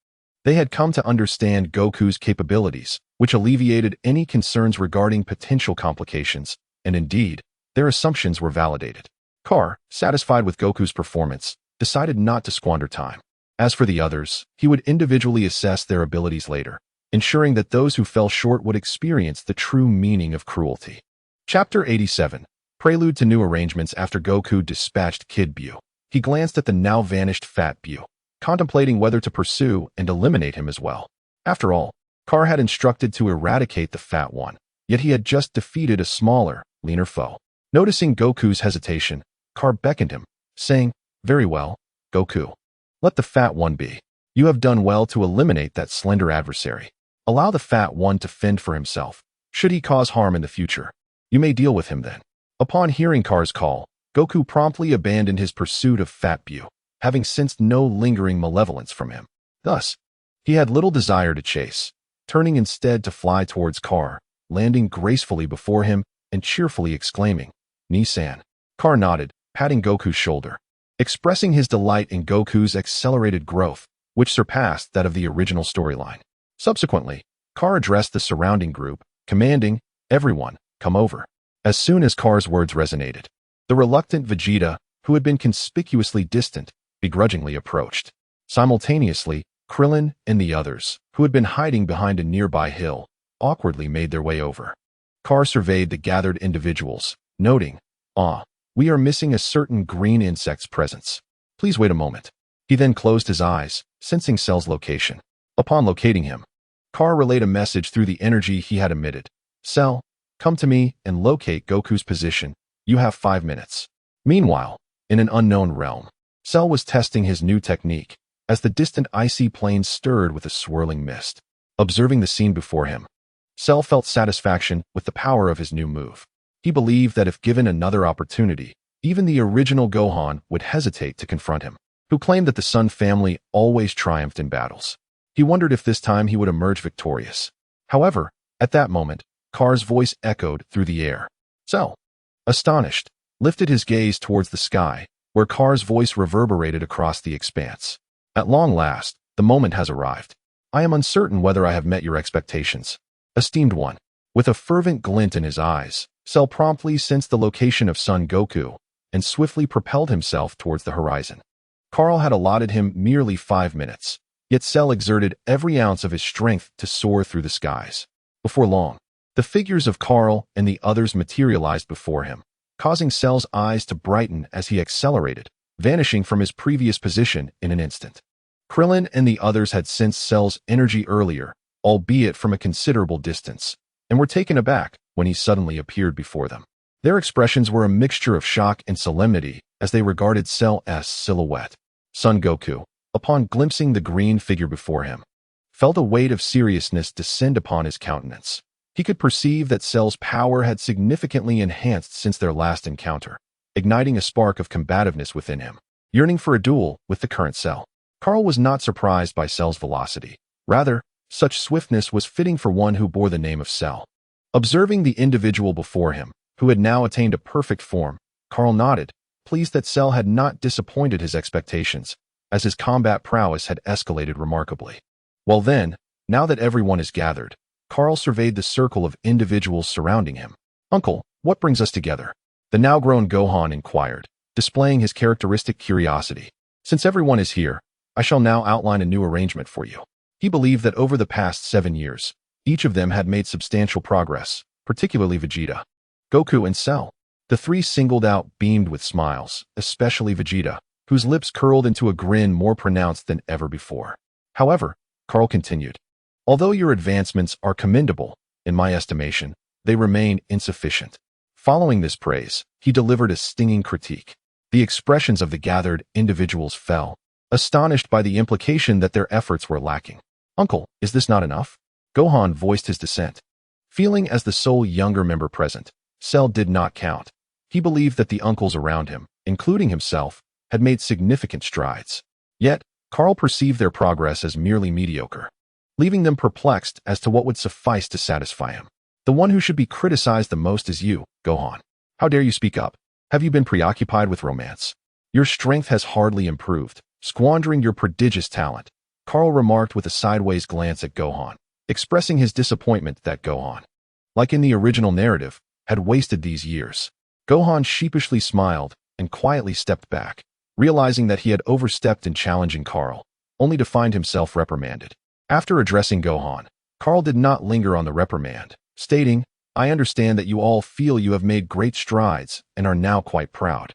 they had come to understand Goku's capabilities, which alleviated any concerns regarding potential complications, and indeed, their assumptions were validated. Kaal, satisfied with Goku's performance, decided not to squander time. As for the others, he would individually assess their abilities later, ensuring that those who fell short would experience the true meaning of cruelty. Chapter 87. Prelude to new arrangements. After Goku dispatched Kid Buu, he glanced at the now vanished Fat Buu, contemplating whether to pursue and eliminate him as well. After all, Kaal had instructed to eradicate the Fat One, yet he had just defeated a smaller, leaner foe. Noticing Goku's hesitation, Kaal beckoned him, saying, "Very well, Goku. Let the Fat One be. You have done well to eliminate that slender adversary. Allow the Fat One to fend for himself. Should he cause harm in the future, you may deal with him then." Upon hearing Kaal's call, Goku promptly abandoned his pursuit of Fat Buu, having sensed no lingering malevolence from him. Thus, he had little desire to chase, turning instead to fly towards Kaal, landing gracefully before him and cheerfully exclaiming, "Ni-san." Kaal nodded, patting Goku's shoulder, expressing his delight in Goku's accelerated growth, which surpassed that of the original storyline. Subsequently, Kaal addressed the surrounding group, commanding, "Everyone, come over." As soon as Kaal's words resonated, the reluctant Vegeta, who had been conspicuously distant, begrudgingly approached. Simultaneously, Krillin and the others, who had been hiding behind a nearby hill, awkwardly made their way over. Kaal surveyed the gathered individuals, noting, "We are missing a certain green insect's presence. Please wait a moment." He then closed his eyes, sensing Cell's location. Upon locating him, Kaal relayed a message through the energy he had emitted. "Cell, come to me and locate Goku's position. You have 5 minutes." Meanwhile, in an unknown realm, Cell was testing his new technique, as the distant icy plain stirred with a swirling mist. Observing the scene before him, Cell felt satisfaction with the power of his new move. He believed that if given another opportunity, even the original Gohan would hesitate to confront him, who claimed that the Sun family always triumphed in battles. He wondered if this time he would emerge victorious. However, at that moment, Kaal's voice echoed through the air. Cell, astonished, lifted his gaze towards the sky, where Kaal's voice reverberated across the expanse. "At long last, the moment has arrived. I am uncertain whether I have met your expectations, esteemed one." With a fervent glint in his eyes, Cell promptly sensed the location of Son Goku and swiftly propelled himself towards the horizon. Kaal had allotted him merely 5 minutes, yet Cell exerted every ounce of his strength to soar through the skies. Before long, the figures of Kaal and the others materialized before him, causing Cell's eyes to brighten as he accelerated, vanishing from his previous position in an instant. Krillin and the others had sensed Cell's energy earlier, albeit from a considerable distance, and were taken aback when he suddenly appeared before them. Their expressions were a mixture of shock and solemnity as they regarded Cell's silhouette. Son Goku, upon glimpsing the green figure before him, felt a weight of seriousness descend upon his countenance. He could perceive that Cell's power had significantly enhanced since their last encounter, igniting a spark of combativeness within him, yearning for a duel with the current Cell. Kaal was not surprised by Cell's velocity. Rather, such swiftness was fitting for one who bore the name of Cell. Observing the individual before him, who had now attained a perfect form, Kaal nodded, pleased that Cell had not disappointed his expectations, as his combat prowess had escalated remarkably. Well then, now that everyone is gathered, Kaal surveyed the circle of individuals surrounding him. "Uncle, what brings us together?" The now-grown Gohan inquired, displaying his characteristic curiosity. "Since everyone is here, I shall now outline a new arrangement for you." He believed that over the past 7 years, each of them had made substantial progress, particularly Vegeta, Goku, and Cell. The three singled out beamed with smiles, especially Vegeta, whose lips curled into a grin more pronounced than ever before. However, Kaal continued, "Although your advancements are commendable, in my estimation, they remain insufficient." Following this praise, he delivered a stinging critique. The expressions of the gathered individuals fell, astonished by the implication that their efforts were lacking. "Uncle, is this not enough?" Gohan voiced his dissent. Feeling as the sole younger member present, Cell did not count. He believed that the uncles around him, including himself, had made significant strides. Yet, Kaal perceived their progress as merely mediocre, leaving them perplexed as to what would suffice to satisfy him. "The one who should be criticized the most is you, Gohan. How dare you speak up? Have you been preoccupied with romance? Your strength has hardly improved, squandering your prodigious talent," Kaal remarked with a sideways glance at Gohan, expressing his disappointment that Gohan, like in the original narrative, had wasted these years. Gohan sheepishly smiled and quietly stepped back, realizing that he had overstepped in challenging Kaal, only to find himself reprimanded. After addressing Gohan, Kaal did not linger on the reprimand, stating, "I understand that you all feel you have made great strides and are now quite proud.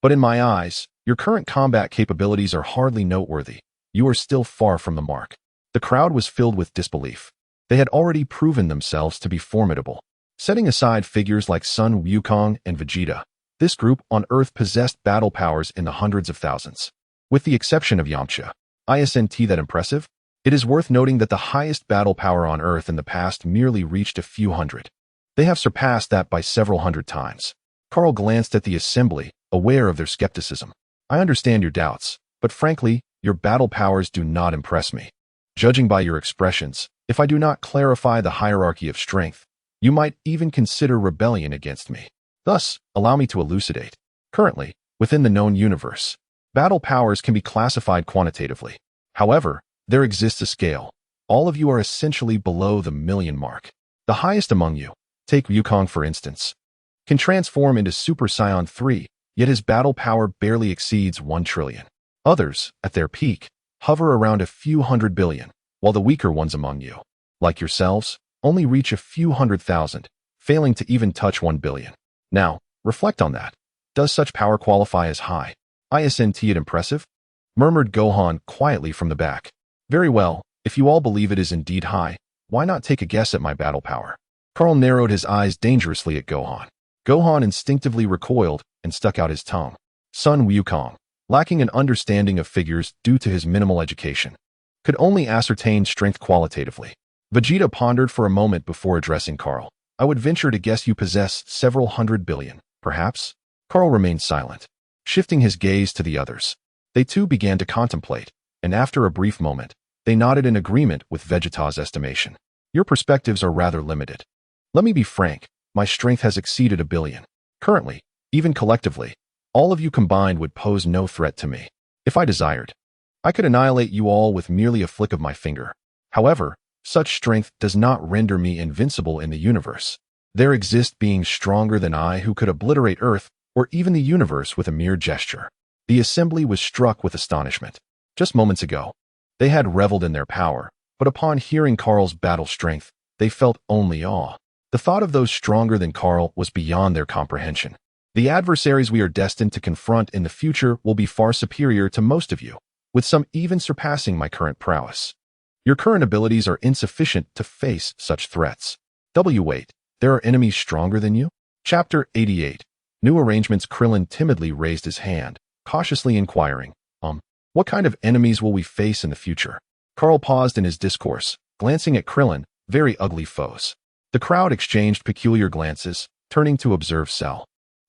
But in my eyes, your current combat capabilities are hardly noteworthy. You are still far from the mark." The crowd was filled with disbelief. They had already proven themselves to be formidable. Setting aside figures like Sun Wukong and Vegeta, this group on Earth possessed battle powers in the hundreds of thousands. With the exception of Yamcha, isn't that impressive? It is worth noting that the highest battle power on Earth in the past merely reached a few hundred. They have surpassed that by several hundred times. Kaal glanced at the assembly, aware of their skepticism. "I understand your doubts, but frankly, your battle powers do not impress me. Judging by your expressions, if I do not clarify the hierarchy of strength, you might even consider rebellion against me. Thus, allow me to elucidate. Currently, within the known universe, battle powers can be classified quantitatively. However, there exists a scale. All of you are essentially below the million mark. The highest among you, take Wukong for instance, can transform into Super Saiyan 3, yet his battle power barely exceeds 1 trillion. Others, at their peak, hover around a few hundred billion, while the weaker ones among you, like yourselves, only reach a few 100,000, failing to even touch 1 billion. Now, reflect on that. Does such power qualify as high? Isn't it impressive?" murmured Gohan quietly from the back. "Very well, if you all believe it is indeed high, why not take a guess at my battle power?" Kaal narrowed his eyes dangerously at Gohan. Gohan instinctively recoiled and stuck out his tongue. Sun Wukong, lacking an understanding of figures due to his minimal education, could only ascertain strength qualitatively. Vegeta pondered for a moment before addressing Kaal. "I would venture to guess you possess several 100 billion, perhaps?" Kaal remained silent, shifting his gaze to the others. They too began to contemplate, and after a brief moment, they nodded in agreement with Vegeta's estimation. "Your perspectives are rather limited. Let me be frank, my strength has exceeded 1 billion. Currently, even collectively, all of you combined would pose no threat to me. If I desired, I could annihilate you all with merely a flick of my finger. However, such strength does not render me invincible in the universe. There exist beings stronger than I who could obliterate Earth or even the universe with a mere gesture." The assembly was struck with astonishment. Just moments ago, they had reveled in their power, but upon hearing Kaal's battle strength, they felt only awe. The thought of those stronger than Kaal was beyond their comprehension. "The adversaries we are destined to confront in the future will be far superior to most of you, with some even surpassing my current prowess. Your current abilities are insufficient to face such threats. Wait, there are enemies stronger than you?" Chapter 88. New Arrangements. Krillin timidly raised his hand, cautiously inquiring, "What kind of enemies will we face in the future?" Kaal paused in his discourse, glancing at Krillin, "Very ugly foes." The crowd exchanged peculiar glances, turning to observe Cell,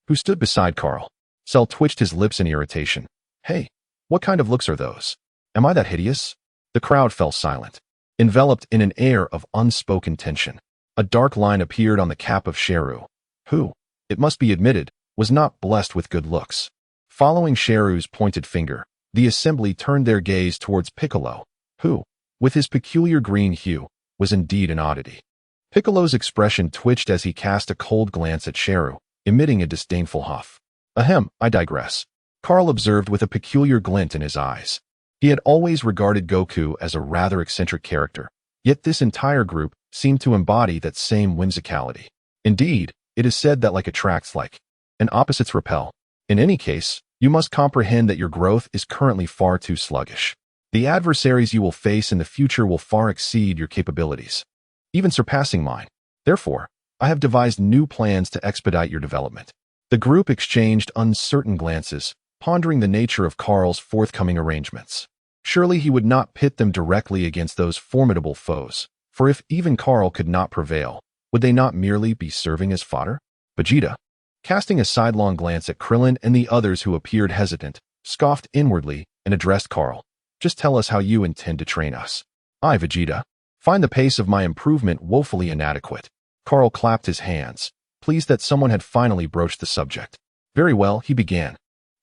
who stood beside Kaal. Cell twitched his lips in irritation. "Hey, what kind of looks are those? Am I that hideous?" The crowd fell silent, enveloped in an air of unspoken tension. A dark line appeared on the cap of Sheru, who, it must be admitted, was not blessed with good looks. Following Sheru's pointed finger, The assembly turned their gaze towards Piccolo, who, with his peculiar green hue, was indeed an oddity. Piccolo's expression twitched as he cast a cold glance at Cheru, emitting a disdainful huff. Ahem, I digress. Kaal observed with a peculiar glint in his eyes. He had always regarded Goku as a rather eccentric character, yet this entire group seemed to embody that same whimsicality. Indeed, it is said that like attracts like, and opposites repel. In any case, you must comprehend that your growth is currently far too sluggish. The adversaries you will face in the future will far exceed your capabilities, even surpassing mine. Therefore, I have devised new plans to expedite your development. The group exchanged uncertain glances, pondering the nature of Kaal's forthcoming arrangements. Surely he would not pit them directly against those formidable foes, for if even Kaal could not prevail, would they not merely be serving as fodder? Vegeta, casting a sidelong glance at Krillin and the others who appeared hesitant, scoffed inwardly and addressed Kaal. Just tell us how you intend to train us. I, Vegeta, find the pace of my improvement woefully inadequate. Kaal clapped his hands, pleased that someone had finally broached the subject. Very well, he began.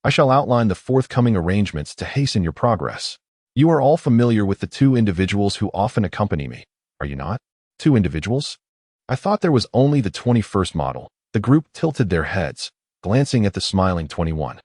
I shall outline the forthcoming arrangements to hasten your progress. You are all familiar with the two individuals who often accompany me, are you not? Two individuals? I thought there was only the 21st model. The group tilted their heads, glancing at the smiling 21.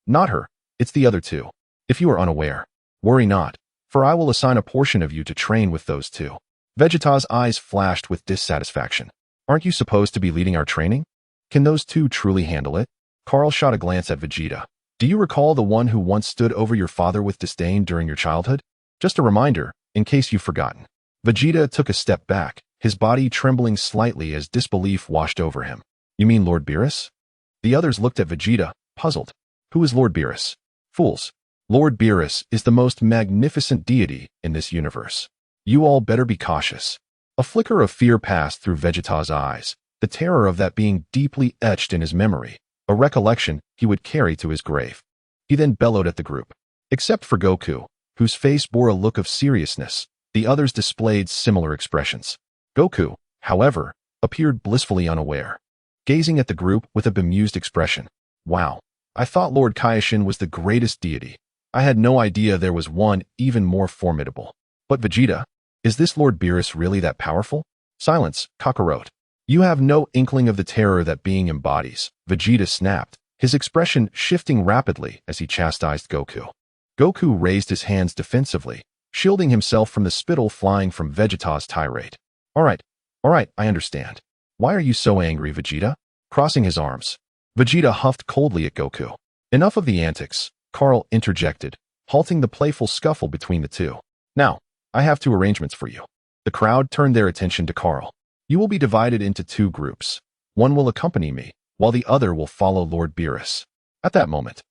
Not her. It's the other two. If you are unaware, worry not, for I will assign a portion of you to train with those two. Vegeta's eyes flashed with dissatisfaction. Aren't you supposed to be leading our training? Can those two truly handle it? Kaal shot a glance at Vegeta. Do you recall the one who once stood over your father with disdain during your childhood? Just a reminder, in case you've forgotten. Vegeta took a step back, his body trembling slightly as disbelief washed over him. You mean Lord Beerus? The others looked at Vegeta, puzzled. Who is Lord Beerus? Fools. Lord Beerus is the most magnificent deity in this universe. You all better be cautious. A flicker of fear passed through Vegeta's eyes, the terror of that being deeply etched in his memory, a recollection he would carry to his grave. He then bellowed at the group. Except for Goku, whose face bore a look of seriousness, the others displayed similar expressions. Goku, however, appeared blissfully unaware, gazing at the group with a bemused expression. Wow, I thought Lord Kaioshin was the greatest deity. I had no idea there was one even more formidable. But Vegeta, is this Lord Beerus really that powerful? Silence, Kakarot. You have no inkling of the terror that being embodies, Vegeta snapped, his expression shifting rapidly as he chastised Goku. Goku raised his hands defensively, shielding himself from the spittle flying from Vegeta's tirade. All right, I understand. Why are you so angry, Vegeta? Crossing his arms, Vegeta huffed coldly at Goku. Enough of the antics, Kaal interjected, halting the playful scuffle between the two. Now, I have two arrangements for you. The crowd turned their attention to Kaal. You will be divided into two groups. One will accompany me, while the other will follow Lord Beerus. At that moment,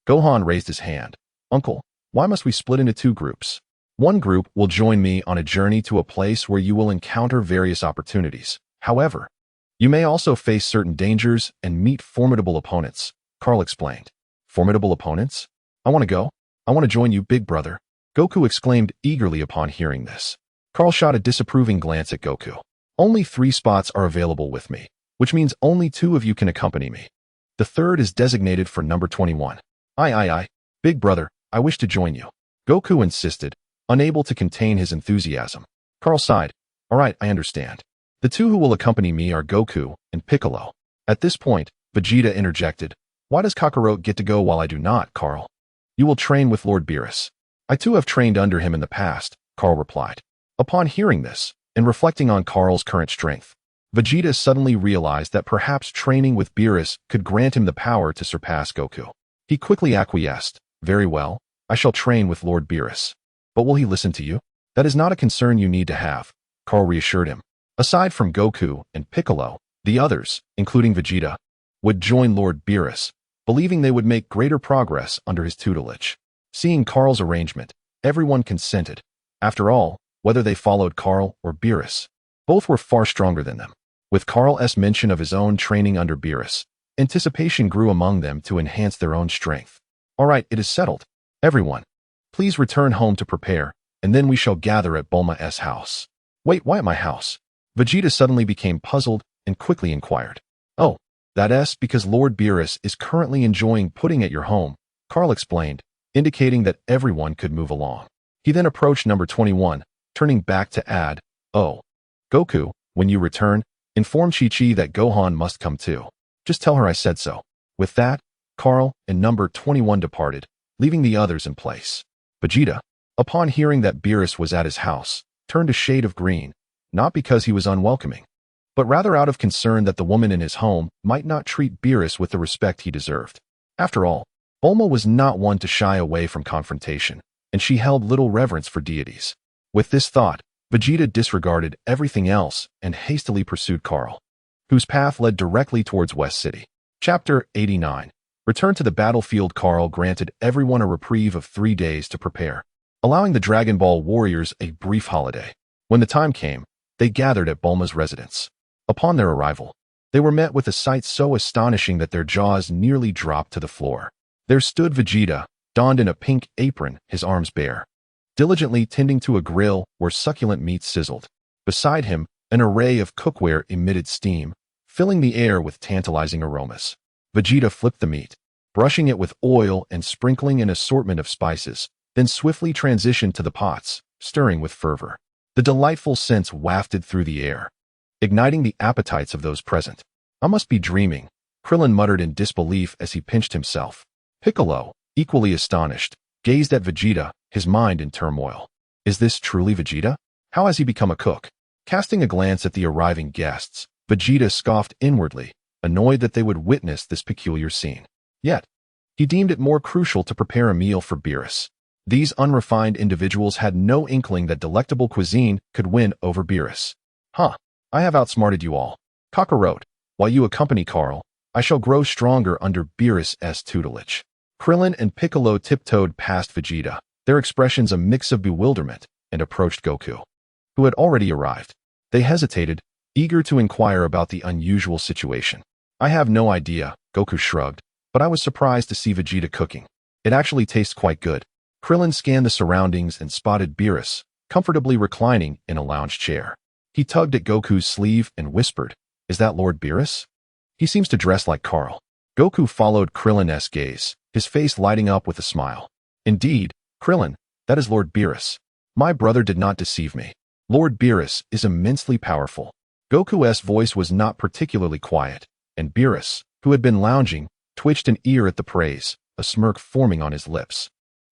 Gohan raised his hand. Uncle, why must we split into two groups? One group will join me on a journey to a place where you will encounter various opportunities. However, you may also face certain dangers and meet formidable opponents, Kaal explained. Formidable opponents? I want to go. I want to join you, big brother. Goku exclaimed eagerly upon hearing this. Kaal shot a disapproving glance at Goku. Only 3 spots are available with me, which means only 2 of you can accompany me. The third is designated for number 21. I, big brother, I wish to join you. Goku insisted, unable to contain his enthusiasm. Kaal sighed. All right, I understand. The 2 who will accompany me are Goku and Piccolo. At this point, Vegeta interjected. Why does Kakarot get to go while I do not, Kaal? You will train with Lord Beerus. I too have trained under him in the past, Kaal replied. Upon hearing this, and reflecting on Kaal's current strength, Vegeta suddenly realized that perhaps training with Beerus could grant him the power to surpass Goku. He quickly acquiesced. Very well, I shall train with Lord Beerus. But will he listen to you? That is not a concern you need to have, Kaal reassured him. Aside from Goku and Piccolo, the others, including Vegeta, would join Lord Beerus, believing they would make greater progress under his tutelage. Seeing Kaal's arrangement, everyone consented. After all, whether they followed Kaal or Beerus, both were far stronger than them. With Kaal's mention of his own training under Beerus, anticipation grew among them to enhance their own strength. All right, it is settled. Everyone, please return home to prepare, and then we shall gather at Bulma's house. Wait, why at my house? Vegeta suddenly became puzzled and quickly inquired. Oh, that's because Lord Beerus is currently enjoying pudding at your home, Kaal explained, indicating that everyone could move along. He then approached number 21, turning back to add, "Oh, Goku, when you return, inform Chi-Chi that Gohan must come too. Just tell her I said so." With that, Kaal and number 21 departed, leaving the others in place. Vegeta, upon hearing that Beerus was at his house, turned a shade of green, not because he was unwelcoming, but rather out of concern that the woman in his home might not treat Beerus with the respect he deserved. After all, Bulma was not one to shy away from confrontation, and she held little reverence for deities. With this thought, Vegeta disregarded everything else and hastily pursued Kaal, whose path led directly towards West City. Chapter 89. Return to the battlefield. Kaal granted everyone a reprieve of 3 days to prepare, allowing the Dragon Ball warriors a brief holiday. When the time came, they gathered at Bulma's residence. Upon their arrival, they were met with a sight so astonishing that their jaws nearly dropped to the floor. There stood Vegeta, donned in a pink apron, his arms bare, diligently tending to a grill where succulent meat sizzled. Beside him, an array of cookware emitted steam, filling the air with tantalizing aromas. Vegeta flipped the meat, brushing it with oil and sprinkling an assortment of spices, then swiftly transitioned to the pots, stirring with fervor. The delightful scents wafted through the air, igniting the appetites of those present. "I must be dreaming," Krillin muttered in disbelief as he pinched himself. Piccolo, equally astonished, gazed at Vegeta, his mind in turmoil. Is this truly Vegeta? How has he become a cook? Casting a glance at the arriving guests, Vegeta scoffed inwardly, annoyed that they would witness this peculiar scene. Yet, he deemed it more crucial to prepare a meal for Beerus. These unrefined individuals had no inkling that delectable cuisine could win over Beerus. "Huh, I have outsmarted you all. Kakarot, while you accompany Kaal, I shall grow stronger under Beerus' tutelage." Krillin and Piccolo tiptoed past Vegeta, their expressions a mix of bewilderment, and approached Goku, who had already arrived. They hesitated, eager to inquire about the unusual situation. "I have no idea," Goku shrugged, "but I was surprised to see Vegeta cooking. It actually tastes quite good." Krillin scanned the surroundings and spotted Beerus, comfortably reclining in a lounge chair. He tugged at Goku's sleeve and whispered, "Is that Lord Beerus? He seems to dress like Kaal." Goku followed Krillin's gaze, his face lighting up with a smile. "Indeed, Krillin, that is Lord Beerus. My brother did not deceive me. Lord Beerus is immensely powerful." Goku's voice was not particularly quiet, and Beerus, who had been lounging, twitched an ear at the praise, a smirk forming on his lips.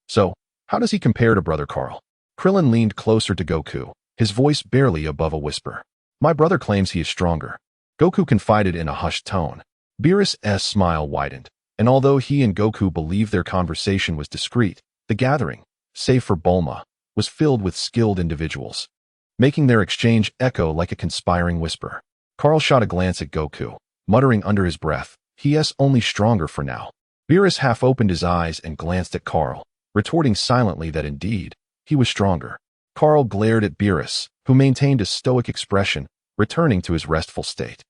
"So, how does he compare to brother Kaal?" Krillin leaned closer to Goku, his voice barely above a whisper. "My brother claims he is stronger," Goku confided in a hushed tone. Beerus' smile widened, and although he and Goku believed their conversation was discreet, the gathering, save for Bulma, was filled with skilled individuals, making their exchange echo like a conspiring whisper. Kaal shot a glance at Goku, muttering under his breath, "He is only stronger for now." Beerus half opened his eyes and glanced at Kaal, retorting silently that indeed, he was stronger. Kaal glared at Beerus, who maintained a stoic expression, returning to his restful state.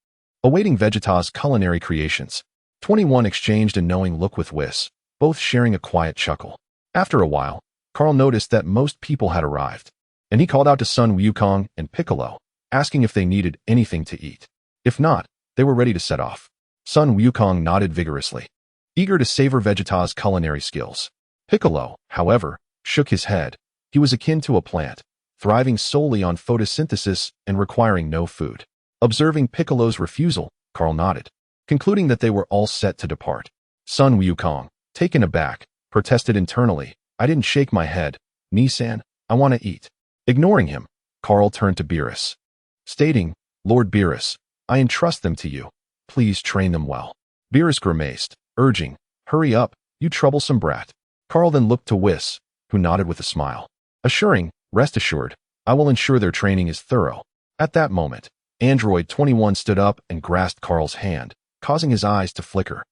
Awaiting Vegeta's culinary creations, 21 exchanged a knowing look with Whis, both sharing a quiet chuckle. After a while, Kaal noticed that most people had arrived, and he called out to Sun Wukong and Piccolo, asking if they needed anything to eat. If not, they were ready to set off. Sun Wukong nodded vigorously, eager to savor Vegeta's culinary skills. Piccolo, however, shook his head. He was akin to a plant, thriving solely on photosynthesis and requiring no food. Observing Piccolo's refusal, Kaal nodded, concluding that they were all set to depart. Sun Wukong, taken aback, protested internally, "I didn't shake my head. Nissan, I want to eat." Ignoring him, Kaal turned to Beerus, stating, "Lord Beerus, I entrust them to you. Please train them well." Beerus grimaced, urging, "Hurry up, you troublesome brat." Kaal then looked to Whis, who nodded with a smile, assuring, "Rest assured, I will ensure their training is thorough." At that moment, Android 21 stood up and grasped Karl's hand, causing his eyes to flicker.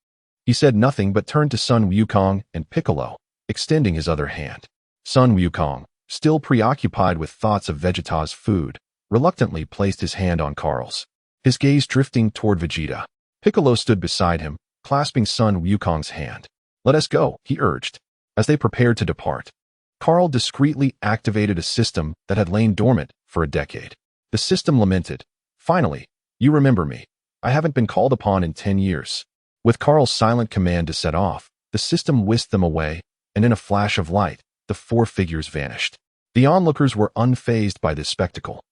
He said nothing but turned to Sun Wukong and Piccolo, extending his other hand. Sun Wukong, still preoccupied with thoughts of Vegeta's food, reluctantly placed his hand on Karl's, his gaze drifting toward Vegeta. Piccolo stood beside him, clasping Sun Wukong's hand. "Let us go," he urged. As they prepared to depart, Kaal discreetly activated a system that had lain dormant for a decade. The system lamented, "Finally, you remember me. I haven't been called upon in 10 years. With Karl's silent command to set off, the system whisked them away, and in a flash of light, the four figures vanished. The onlookers were unfazed by this spectacle.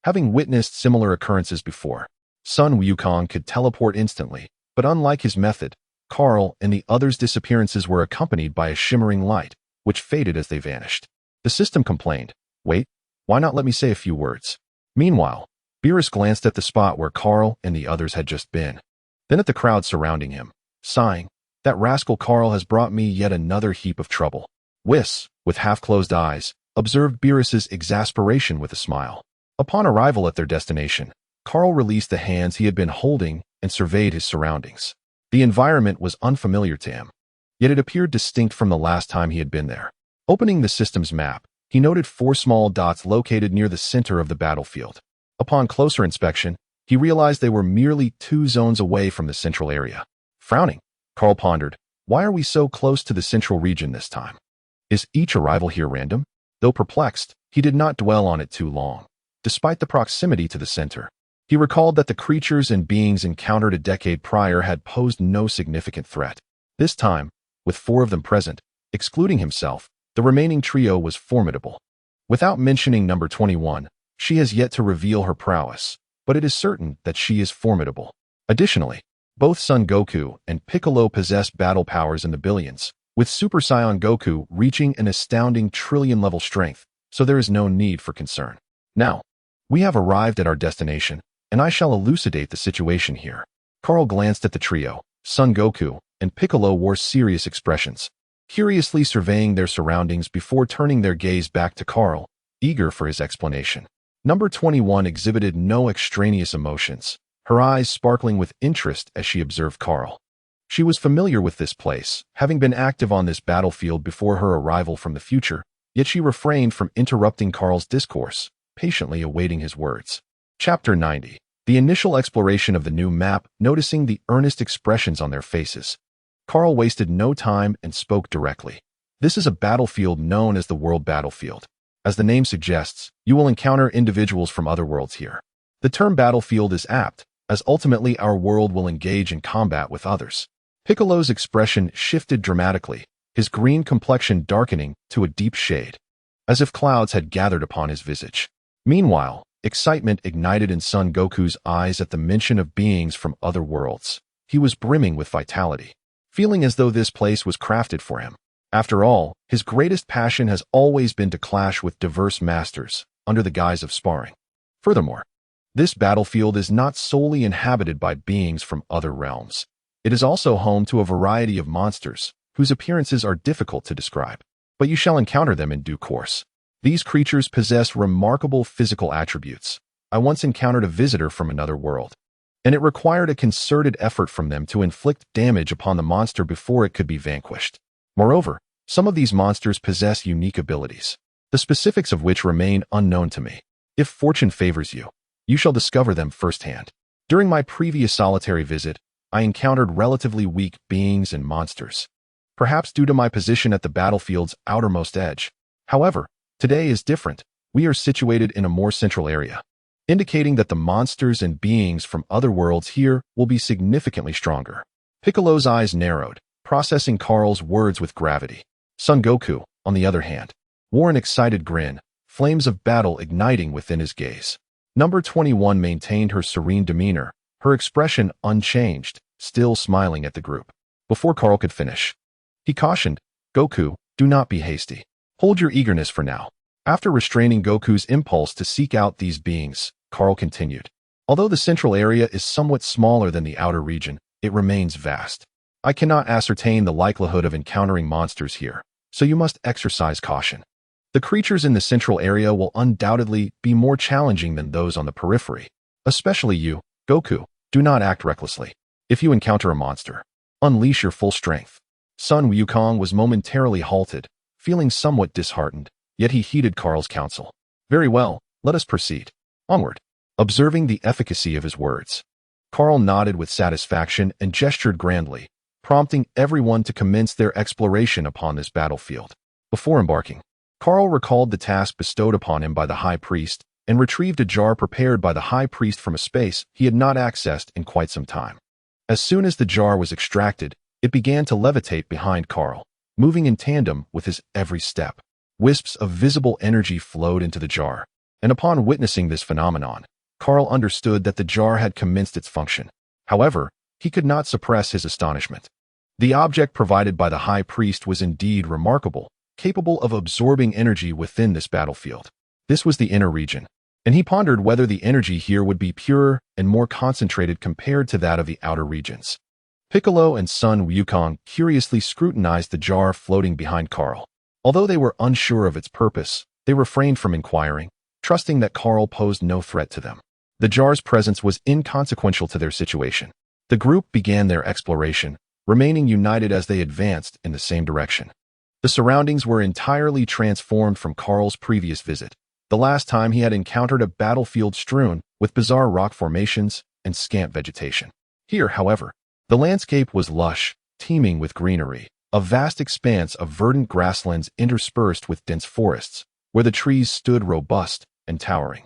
Having witnessed similar occurrences before, Sun Wukong could teleport instantly, but unlike his method, Kaal and the others' disappearances were accompanied by a shimmering light, which faded as they vanished. The system complained, "Wait, why not let me say a few words?" Meanwhile, Beerus glanced at the spot where Kaal and the others had just been, then at the crowd surrounding him, sighing, "That rascal Kaal has brought me yet another heap of trouble." Whis, with half-closed eyes, observed Beerus's exasperation with a smile. Upon arrival at their destination, Kaal released the hands he had been holding and surveyed his surroundings. The environment was unfamiliar to him, yet it appeared distinct from the last time he had been there. Opening the system's map, he noted four small dots located near the center of the battlefield. Upon closer inspection, he realized they were merely 2 zones away from the central area. Frowning, Kaal pondered, "Why are we so close to the central region this time? Is each arrival here random?" Though perplexed, he did not dwell on it too long. Despite the proximity to the center, he recalled that the creatures and beings encountered a decade prior had posed no significant threat. This time, with 4 of them present, excluding himself, the remaining trio was formidable. Without mentioning number 21, she has yet to reveal her prowess, but it is certain that she is formidable. Additionally, both Son Goku and Piccolo possess battle powers in the billions, with Super Saiyan Goku reaching an astounding trillion-level strength, so there is no need for concern. Now, we have arrived at our destination, and I shall elucidate the situation here. Kaal glanced at the trio. Son Goku and Piccolo wore serious expressions, curiously surveying their surroundings before turning their gaze back to Kaal, eager for his explanation. Number 21 exhibited no extraneous emotions, her eyes sparkling with interest as she observed Kaal. She was familiar with this place, having been active on this battlefield before her arrival from the future, yet she refrained from interrupting Kaal's discourse, patiently awaiting his words. Chapter 90. The initial exploration of the new map, noticing the earnest expressions on their faces. Kaal wasted no time and spoke directly. This is a battlefield known as the World Battlefield. As the name suggests, you will encounter individuals from other worlds here. The term battlefield is apt, as ultimately our world will engage in combat with others. Piccolo's expression shifted dramatically, his green complexion darkening to a deep shade, as if clouds had gathered upon his visage. Meanwhile, excitement ignited in Son Goku's eyes at the mention of beings from other worlds. He was brimming with vitality, feeling as though this place was crafted for him. After all, his greatest passion has always been to clash with diverse masters, under the guise of sparring. Furthermore, this battlefield is not solely inhabited by beings from other realms. It is also home to a variety of monsters, whose appearances are difficult to describe, but you shall encounter them in due course. These creatures possess remarkable physical attributes. I once encountered a visitor from another world, and it required a concerted effort from them to inflict damage upon the monster before it could be vanquished. Moreover, some of these monsters possess unique abilities, the specifics of which remain unknown to me. If fortune favors you, you shall discover them firsthand. During my previous solitary visit, I encountered relatively weak beings and monsters, perhaps due to my position at the battlefield's outermost edge. However, today is different. We are situated in a more central area, indicating that the monsters and beings from other worlds here will be significantly stronger. Piccolo's eyes narrowed, processing Kaal's words with gravity. Son Goku, on the other hand, wore an excited grin, flames of battle igniting within his gaze. Number 21 maintained her serene demeanor, her expression unchanged, still smiling at the group. Before Kaal could finish, he cautioned, "Goku, do not be hasty. Hold your eagerness for now." After restraining Goku's impulse to seek out these beings, Kaal continued, "Although the central area is somewhat smaller than the outer region, it remains vast. I cannot ascertain the likelihood of encountering monsters here, so you must exercise caution. The creatures in the central area will undoubtedly be more challenging than those on the periphery. Especially you, Goku, do not act recklessly. If you encounter a monster, unleash your full strength." Son Wukong was momentarily halted, feeling somewhat disheartened, yet he heeded Kaal's counsel. "Very well, let us proceed. Onward." Observing the efficacy of his words, Kaal nodded with satisfaction and gestured grandly, prompting everyone to commence their exploration upon this battlefield. Before embarking, Kaal recalled the task bestowed upon him by the High Priest and retrieved a jar prepared by the High Priest from a space he had not accessed in quite some time. As soon as the jar was extracted, it began to levitate behind Kaal, moving in tandem with his every step. Wisps of visible energy flowed into the jar, and upon witnessing this phenomenon, Kaal understood that the jar had commenced its function. However, he could not suppress his astonishment. The object provided by the High Priest was indeed remarkable, capable of absorbing energy within this battlefield. This was the inner region, and he pondered whether the energy here would be purer and more concentrated compared to that of the outer regions. Piccolo and Sun Wukong curiously scrutinized the jar floating behind Kaal. Although they were unsure of its purpose, they refrained from inquiring, trusting that Kaal posed no threat to them. The jar's presence was inconsequential to their situation. The group began their exploration, remaining united as they advanced in the same direction. The surroundings were entirely transformed from Kaal's previous visit, the last time he had encountered a battlefield strewn with bizarre rock formations and scant vegetation. Here, however, the landscape was lush, teeming with greenery, a vast expanse of verdant grasslands interspersed with dense forests, where the trees stood robust and towering.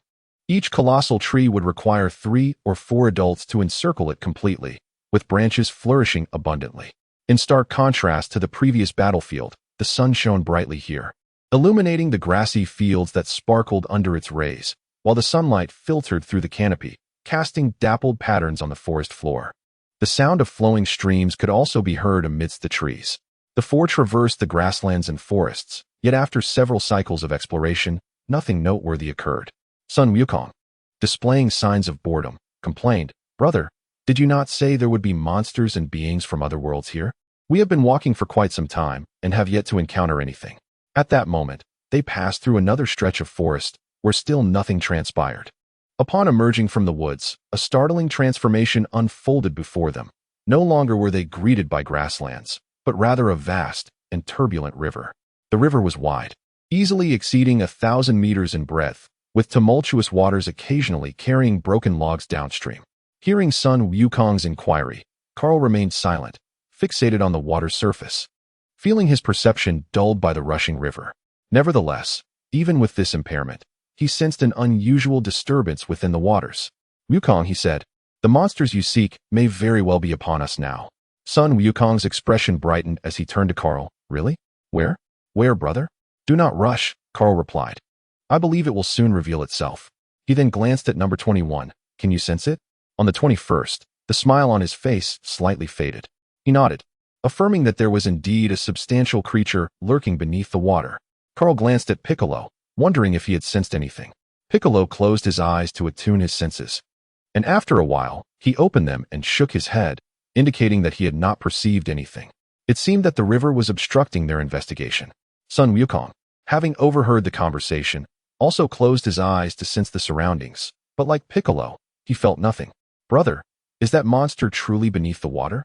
Each colossal tree would require 3 or 4 adults to encircle it completely, with branches flourishing abundantly. In stark contrast to the previous battlefield, the sun shone brightly here, illuminating the grassy fields that sparkled under its rays, while the sunlight filtered through the canopy, casting dappled patterns on the forest floor. The sound of flowing streams could also be heard amidst the trees. The four traversed the grasslands and forests, yet after several cycles of exploration, nothing noteworthy occurred. Sun Wukong, displaying signs of boredom, complained, "Brother, did you not say there would be monsters and beings from other worlds here? We have been walking for quite some time and have yet to encounter anything." At that moment, they passed through another stretch of forest where still nothing transpired. Upon emerging from the woods, a startling transformation unfolded before them. No longer were they greeted by grasslands, but rather a vast and turbulent river. The river was wide, easily exceeding 1,000 meters in breadth, with tumultuous waters occasionally carrying broken logs downstream. Hearing Sun Wukong's inquiry, Kaal remained silent, fixated on the water's surface, feeling his perception dulled by the rushing river. Nevertheless, even with this impairment, he sensed an unusual disturbance within the waters. "Wukong," he said, "the monsters you seek may very well be upon us now." Sun Wukong's expression brightened as he turned to Kaal. "Really? Where? Where, brother?" "Do not rush," Kaal replied. "I believe it will soon reveal itself." He then glanced at number 21. "Can you sense it?" On the 21st, the smile on his face slightly faded. He nodded, affirming that there was indeed a substantial creature lurking beneath the water. Kaal glanced at Piccolo, wondering if he had sensed anything. Piccolo closed his eyes to attune his senses, and after a while, he opened them and shook his head, indicating that he had not perceived anything. It seemed that the river was obstructing their investigation. Sun Wukong, having overheard the conversation, also closed his eyes to sense the surroundings, but like Piccolo, he felt nothing. "Brother, is that monster truly beneath the water?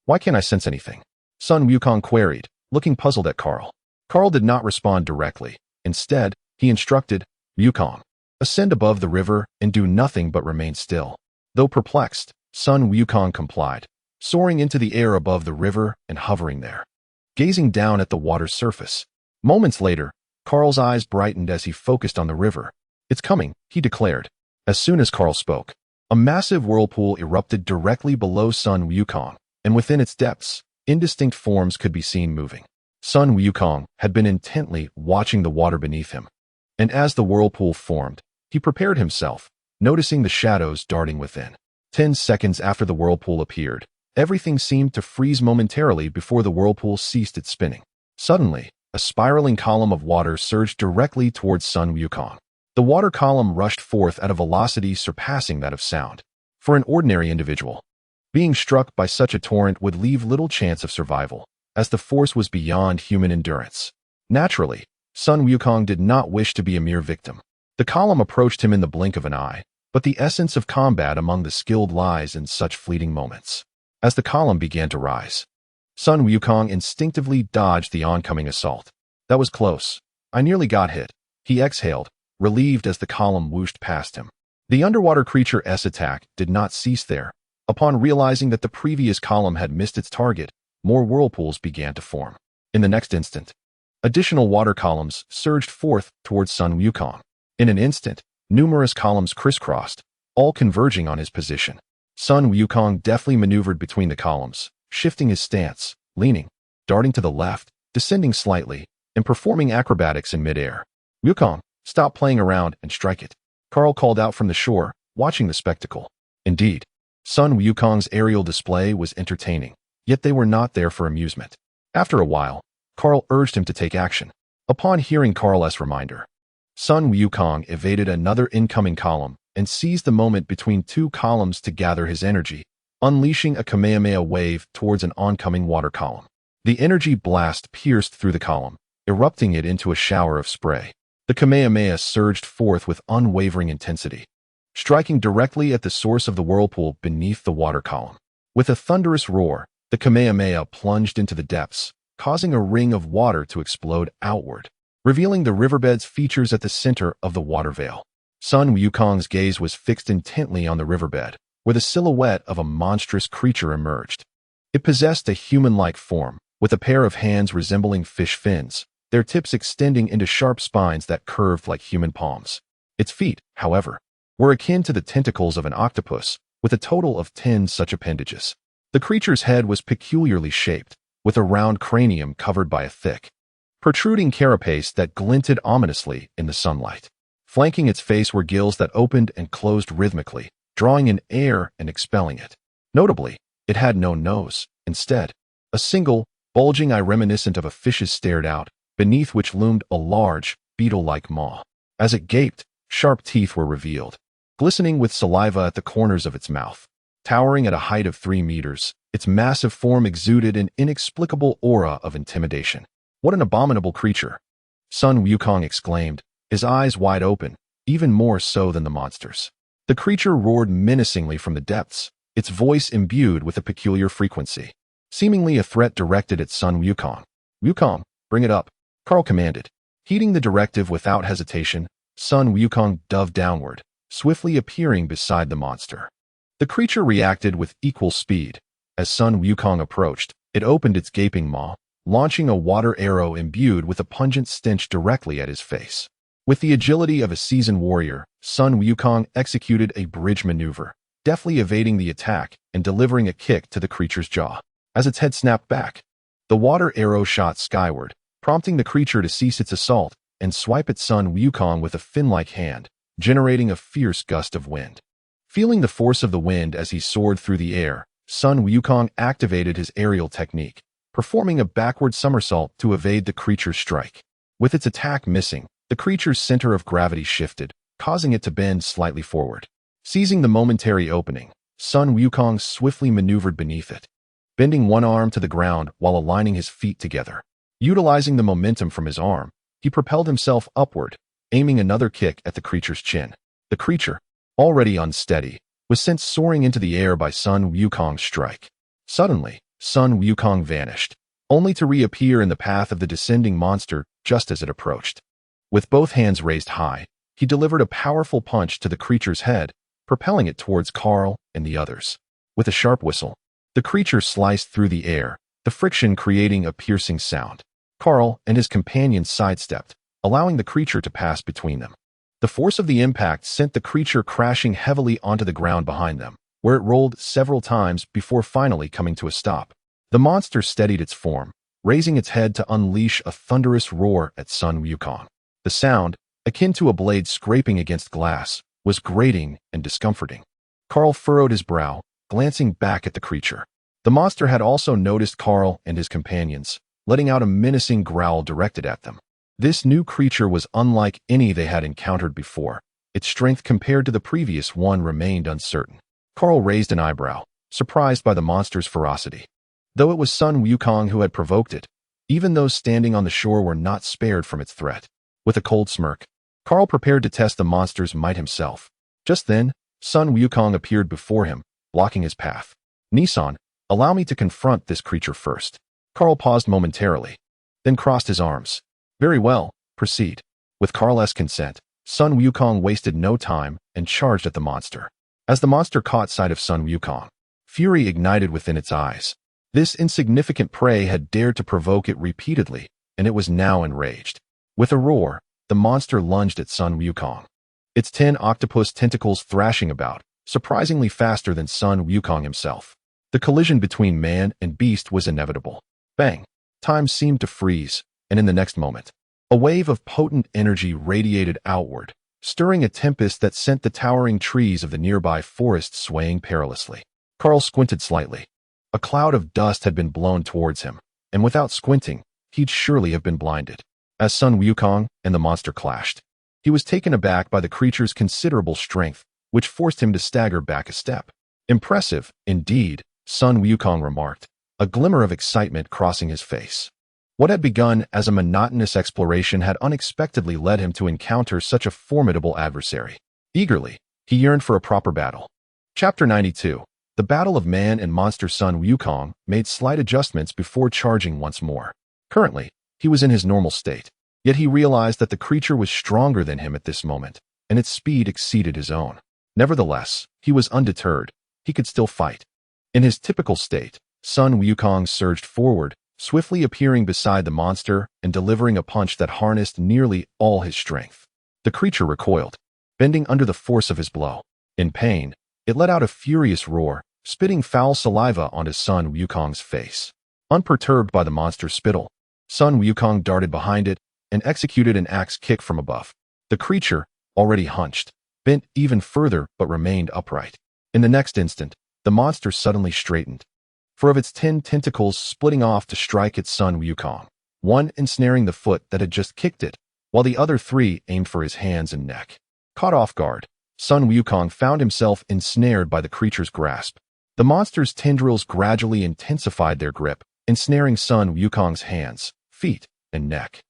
Why can't I sense anything?" Sun Wukong queried, looking puzzled at Kaal. Kaal did not respond directly. Instead, he instructed, "Wukong, ascend above the river and do nothing but remain still." Though perplexed, Sun Wukong complied, soaring into the air above the river and hovering there, gazing down at the water's surface. Moments later, Kaal's eyes brightened as he focused on the river. "It's coming," he declared. As soon as Kaal spoke, a massive whirlpool erupted directly below Sun Wukong, and within its depths, indistinct forms could be seen moving. Sun Wukong had been intently watching the water beneath him, and as the whirlpool formed, he prepared himself, noticing the shadows darting within. 10 seconds after the whirlpool appeared, everything seemed to freeze momentarily before the whirlpool ceased its spinning. Suddenly, a spiraling column of water surged directly towards Sun Wukong. The water column rushed forth at a velocity surpassing that of sound. For an ordinary individual, being struck by such a torrent would leave little chance of survival, as the force was beyond human endurance. Naturally, Sun Wukong did not wish to be a mere victim. The column approached him in the blink of an eye, but the essence of combat among the skilled lies in such fleeting moments. As the column began to rise, Sun Wukong instinctively dodged the oncoming assault. "That was close. I nearly got hit," he exhaled, relieved as the column whooshed past him. The underwater creature's attack did not cease there. Upon realizing that the previous column had missed its target, more whirlpools began to form. In the next instant, additional water columns surged forth towards Sun Wukong. In an instant, numerous columns crisscrossed, all converging on his position. Sun Wukong deftly maneuvered between the columns, shifting his stance, leaning, darting to the left, descending slightly, and performing acrobatics in midair. Wukong, stop playing around and strike it. Kaal called out from the shore, watching the spectacle. Indeed, Sun Wukong's aerial display was entertaining, yet they were not there for amusement. After a while, Kaal urged him to take action. Upon hearing Kaal's reminder, Sun Wukong evaded another incoming column and seized the moment between two columns to gather his energy, unleashing a Kamehameha wave towards an oncoming water column. The energy blast pierced through the column, erupting it into a shower of spray. The Kamehameha surged forth with unwavering intensity, striking directly at the source of the whirlpool beneath the water column. With a thunderous roar, the Kamehameha plunged into the depths, causing a ring of water to explode outward, revealing the riverbed's features at the center of the water veil. Sun Wukong's gaze was fixed intently on the riverbed, where the silhouette of a monstrous creature emerged. It possessed a human-like form, with a pair of hands resembling fish fins, their tips extending into sharp spines that curved like human palms. Its feet, however, were akin to the tentacles of an octopus, with a total of 10 such appendages. The creature's head was peculiarly shaped, with a round cranium covered by a thick, protruding carapace that glinted ominously in the sunlight. Flanking its face were gills that opened and closed rhythmically, drawing in air and expelling it. Notably, it had no nose. Instead, a single, bulging eye reminiscent of a fish's stared out, beneath which loomed a large, beetle-like maw. As it gaped, sharp teeth were revealed, glistening with saliva at the corners of its mouth. Towering at a height of 3 meters, its massive form exuded an inexplicable aura of intimidation. What an abominable creature! Sun Wukong exclaimed, his eyes wide open, even more so than the monster's. The creature roared menacingly from the depths, its voice imbued with a peculiar frequency, seemingly a threat directed at Sun Wukong. Wukong, bring it up, Kaal commanded. Heeding the directive without hesitation, Sun Wukong dove downward, swiftly appearing beside the monster. The creature reacted with equal speed. As Sun Wukong approached, it opened its gaping maw, launching a water arrow imbued with a pungent stench directly at his face. With the agility of a seasoned warrior, Sun Wukong executed a bridge maneuver, deftly evading the attack and delivering a kick to the creature's jaw. As its head snapped back, the water arrow shot skyward, prompting the creature to cease its assault and swipe at Sun Wukong with a fin-like hand, generating a fierce gust of wind. Feeling the force of the wind as he soared through the air, Sun Wukong activated his aerial technique, performing a backward somersault to evade the creature's strike. With its attack missing, the creature's center of gravity shifted, causing it to bend slightly forward. Seizing the momentary opening, Sun Wukong swiftly maneuvered beneath it, bending one arm to the ground while aligning his feet together. Utilizing the momentum from his arm, he propelled himself upward, aiming another kick at the creature's chin. The creature, already unsteady, was sent soaring into the air by Sun Wukong's strike. Suddenly, Sun Wukong vanished, only to reappear in the path of the descending monster just as it approached. With both hands raised high, he delivered a powerful punch to the creature's head, propelling it towards Kaal and the others. With a sharp whistle, the creature sliced through the air, the friction creating a piercing sound. Kaal and his companions sidestepped, allowing the creature to pass between them. The force of the impact sent the creature crashing heavily onto the ground behind them, where it rolled several times before finally coming to a stop. The monster steadied its form, raising its head to unleash a thunderous roar at Sun Wukong. The sound, akin to a blade scraping against glass, was grating and discomforting. Kaal furrowed his brow, glancing back at the creature. The monster had also noticed Kaal and his companions, letting out a menacing growl directed at them. This new creature was unlike any they had encountered before. Its strength compared to the previous one remained uncertain. Kaal raised an eyebrow, surprised by the monster's ferocity. Though it was Sun Wukong who had provoked it, even those standing on the shore were not spared from its threat. With a cold smirk, Kaal prepared to test the monster's might himself. Just then, Sun Wukong appeared before him, blocking his path. Nissan, allow me to confront this creature first. Kaal paused momentarily, then crossed his arms. Very well, proceed. With Kaal's consent, Sun Wukong wasted no time and charged at the monster. As the monster caught sight of Sun Wukong, fury ignited within its eyes. This insignificant prey had dared to provoke it repeatedly, and it was now enraged. With a roar, the monster lunged at Sun Wukong, its 10 octopus tentacles thrashing about, surprisingly faster than Sun Wukong himself. The collision between man and beast was inevitable. Bang! Time seemed to freeze, and in the next moment, a wave of potent energy radiated outward, stirring a tempest that sent the towering trees of the nearby forest swaying perilously. Kaal squinted slightly. A cloud of dust had been blown towards him, and without squinting, he'd surely have been blinded. As Sun Wukong and the monster clashed, he was taken aback by the creature's considerable strength, which forced him to stagger back a step. Impressive, indeed, Sun Wukong remarked, a glimmer of excitement crossing his face. What had begun as a monotonous exploration had unexpectedly led him to encounter such a formidable adversary. Eagerly, he yearned for a proper battle. Chapter 92. The Battle of Man and Monster. Sun Wukong made slight adjustments before charging once more. Currently, he was in his normal state, yet he realized that the creature was stronger than him at this moment, and its speed exceeded his own. Nevertheless, he was undeterred. He could still fight. In his typical state, Sun Wukong surged forward, swiftly appearing beside the monster and delivering a punch that harnessed nearly all his strength. The creature recoiled, bending under the force of his blow. In pain, it let out a furious roar, spitting foul saliva onto Sun Wukong's face. Unperturbed by the monster's spittle, Sun Wukong darted behind it and executed an axe kick from above. The creature, already hunched, bent even further but remained upright. In the next instant, the monster suddenly straightened, 4 of its 10 tentacles splitting off to strike at Sun Wukong, one ensnaring the foot that had just kicked it, while the other 3 aimed for his hands and neck. Caught off guard, Sun Wukong found himself ensnared by the creature's grasp. The monster's tendrils gradually intensified their grip, ensnaring Sun Wukong's hands, feet, and neck,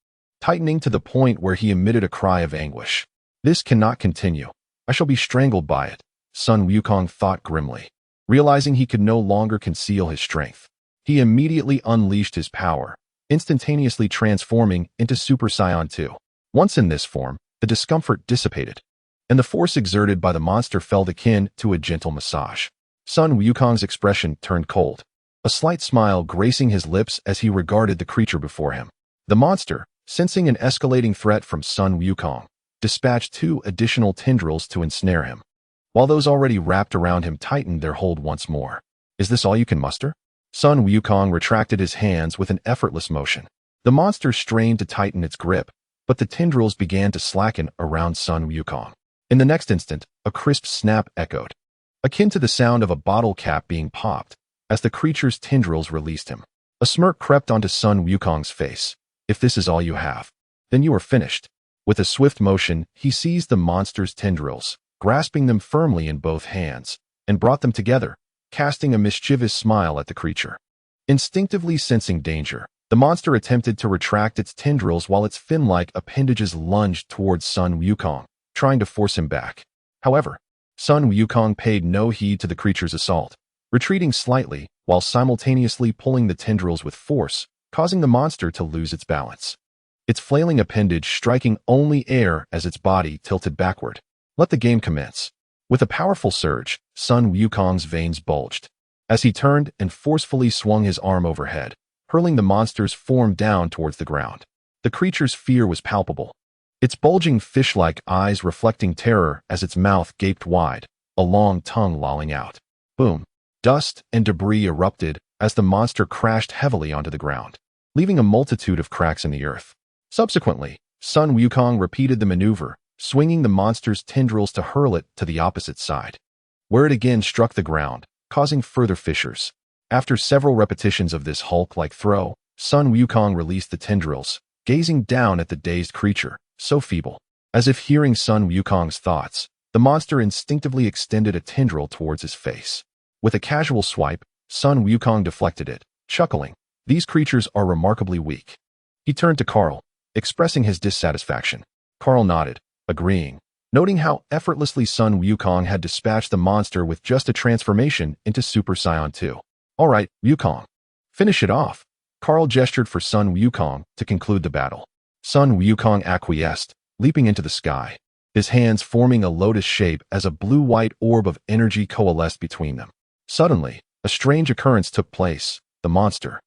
tightening to the point where he emitted a cry of anguish. This cannot continue. I shall be strangled by it, Sun Wukong thought grimly. Realizing he could no longer conceal his strength, he immediately unleashed his power, instantaneously transforming into Super Saiyan 2. Once in this form, the discomfort dissipated, and the force exerted by the monster felt akin to a gentle massage. Sun Wukong's expression turned cold, a slight smile gracing his lips as he regarded the creature before him. The monster, sensing an escalating threat from Sun Wukong, dispatched 2 additional tendrils to ensnare him, while those already wrapped around him tightened their hold once more. Is this all you can muster? Sun Wukong retracted his hands with an effortless motion. The monster strained to tighten its grip, but the tendrils began to slacken around Sun Wukong. In the next instant, a crisp snap echoed, akin to the sound of a bottle cap being popped, as the creature's tendrils released him. A smirk crept onto Sun Wukong's face. If this is all you have, then you are finished. With a swift motion, he seized the monster's tendrils, grasping them firmly in both hands, and brought them together, casting a mischievous smile at the creature. Instinctively sensing danger, the monster attempted to retract its tendrils while its fin-like appendages lunged towards Sun Wukong, trying to force him back. However, Sun Wukong paid no heed to the creature's assault, retreating slightly while simultaneously pulling the tendrils with force, causing the monster to lose its balance. Its flailing appendage striking only air as its body tilted backward. Let the game commence. With a powerful surge, Sun Wukong's veins bulged, as he turned and forcefully swung his arm overhead, hurling the monster's form down towards the ground. The creature's fear was palpable, its bulging fish-like eyes reflecting terror as its mouth gaped wide, a long tongue lolling out. Boom! Dust and debris erupted as the monster crashed heavily onto the ground, leaving a multitude of cracks in the earth. Subsequently, Sun Wukong repeated the maneuver, swinging the monster's tendrils to hurl it to the opposite side, where it again struck the ground, causing further fissures. After several repetitions of this Hulk-like throw, Sun Wukong released the tendrils, gazing down at the dazed creature, so feeble. As if hearing Sun Wukong's thoughts, the monster instinctively extended a tendril towards his face. With a casual swipe, Sun Wukong deflected it, chuckling, "These creatures are remarkably weak." He turned to Kaal, expressing his dissatisfaction. Kaal nodded, agreeing, noting how effortlessly Sun Wukong had dispatched the monster with just a transformation into Super Saiyan 2. "All right, Wukong. Finish it off." Kaal gestured for Sun Wukong to conclude the battle. Sun Wukong acquiesced, leaping into the sky, his hands forming a lotus shape as a blue-white orb of energy coalesced between them. Suddenly, a strange occurrence took place. The monster,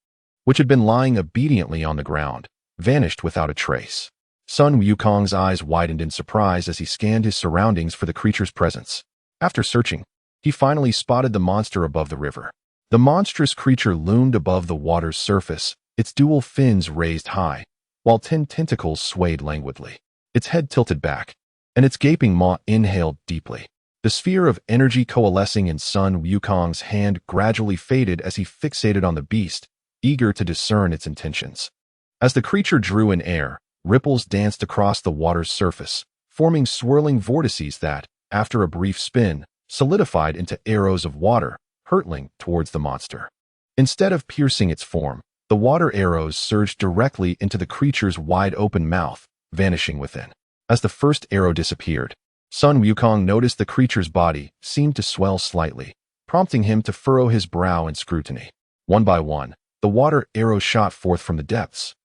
which had been lying obediently on the ground, vanished without a trace. Sun Wukong's eyes widened in surprise as he scanned his surroundings for the creature's presence. After searching, he finally spotted the monster above the river. The monstrous creature loomed above the water's surface, its dual fins raised high, while 10 tentacles swayed languidly. Its head tilted back, and its gaping maw inhaled deeply. The sphere of energy coalescing in Sun Wukong's hand gradually faded as he fixated on the beast, eager to discern its intentions. As the creature drew in air, ripples danced across the water's surface, forming swirling vortices that, after a brief spin, solidified into arrows of water, hurtling towards the monster. Instead of piercing its form, the water arrows surged directly into the creature's wide-open mouth, vanishing within. As the first arrow disappeared, Sun Wukong noticed the creature's body seemed to swell slightly, prompting him to furrow his brow in scrutiny. One by one, the water arrows shot forth from the depths,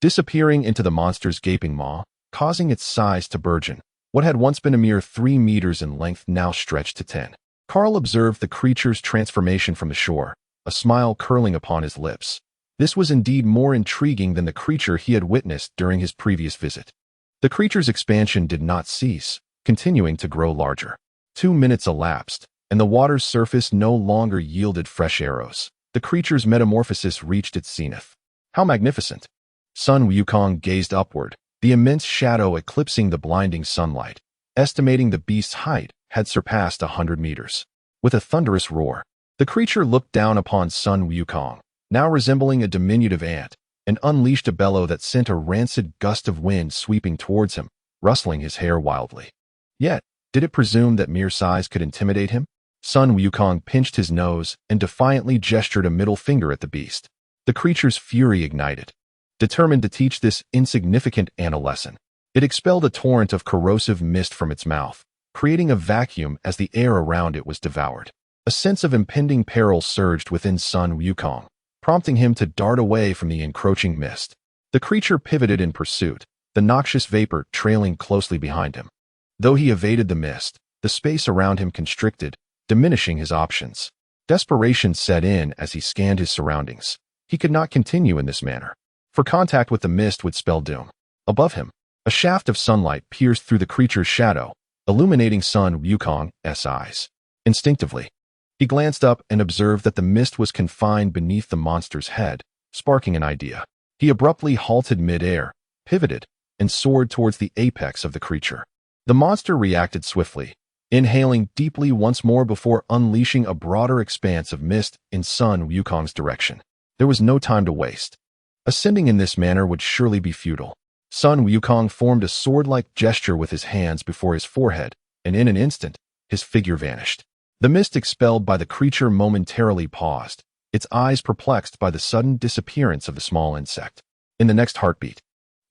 disappearing into the monster's gaping maw, causing its size to burgeon. What had once been a mere 3 meters in length now stretched to 10. Kaal observed the creature's transformation from the shore, a smile curling upon his lips. This was indeed more intriguing than the creature he had witnessed during his previous visit. The creature's expansion did not cease, continuing to grow larger. 2 minutes elapsed, and the water's surface no longer yielded fresh arrows. The creature's metamorphosis reached its zenith. How magnificent! Sun Wukong gazed upward, the immense shadow eclipsing the blinding sunlight, estimating the beast's height had surpassed 100 meters. With a thunderous roar, the creature looked down upon Sun Wukong, now resembling a diminutive ant, and unleashed a bellow that sent a rancid gust of wind sweeping towards him, rustling his hair wildly. Yet, did it presume that mere size could intimidate him? Sun Wukong pinched his nose and defiantly gestured a middle finger at the beast. The creature's fury ignited. Determined to teach this insignificant ant a lesson, it expelled a torrent of corrosive mist from its mouth, creating a vacuum as the air around it was devoured. A sense of impending peril surged within Sun Wukong, prompting him to dart away from the encroaching mist. The creature pivoted in pursuit, the noxious vapor trailing closely behind him. Though he evaded the mist, the space around him constricted, diminishing his options. Desperation set in as he scanned his surroundings. He could not continue in this manner, for contact with the mist would spell doom. Above him, a shaft of sunlight pierced through the creature's shadow, illuminating Sun Wukong's eyes. Instinctively, he glanced up and observed that the mist was confined beneath the monster's head, sparking an idea. He abruptly halted mid-air, pivoted, and soared towards the apex of the creature. The monster reacted swiftly, inhaling deeply once more before unleashing a broader expanse of mist in Sun Wukong's direction. There was no time to waste. Ascending in this manner would surely be futile. Sun Wukong formed a sword-like gesture with his hands before his forehead, and in an instant, his figure vanished. The mist expelled by the creature momentarily paused, its eyes perplexed by the sudden disappearance of the small insect. In the next heartbeat,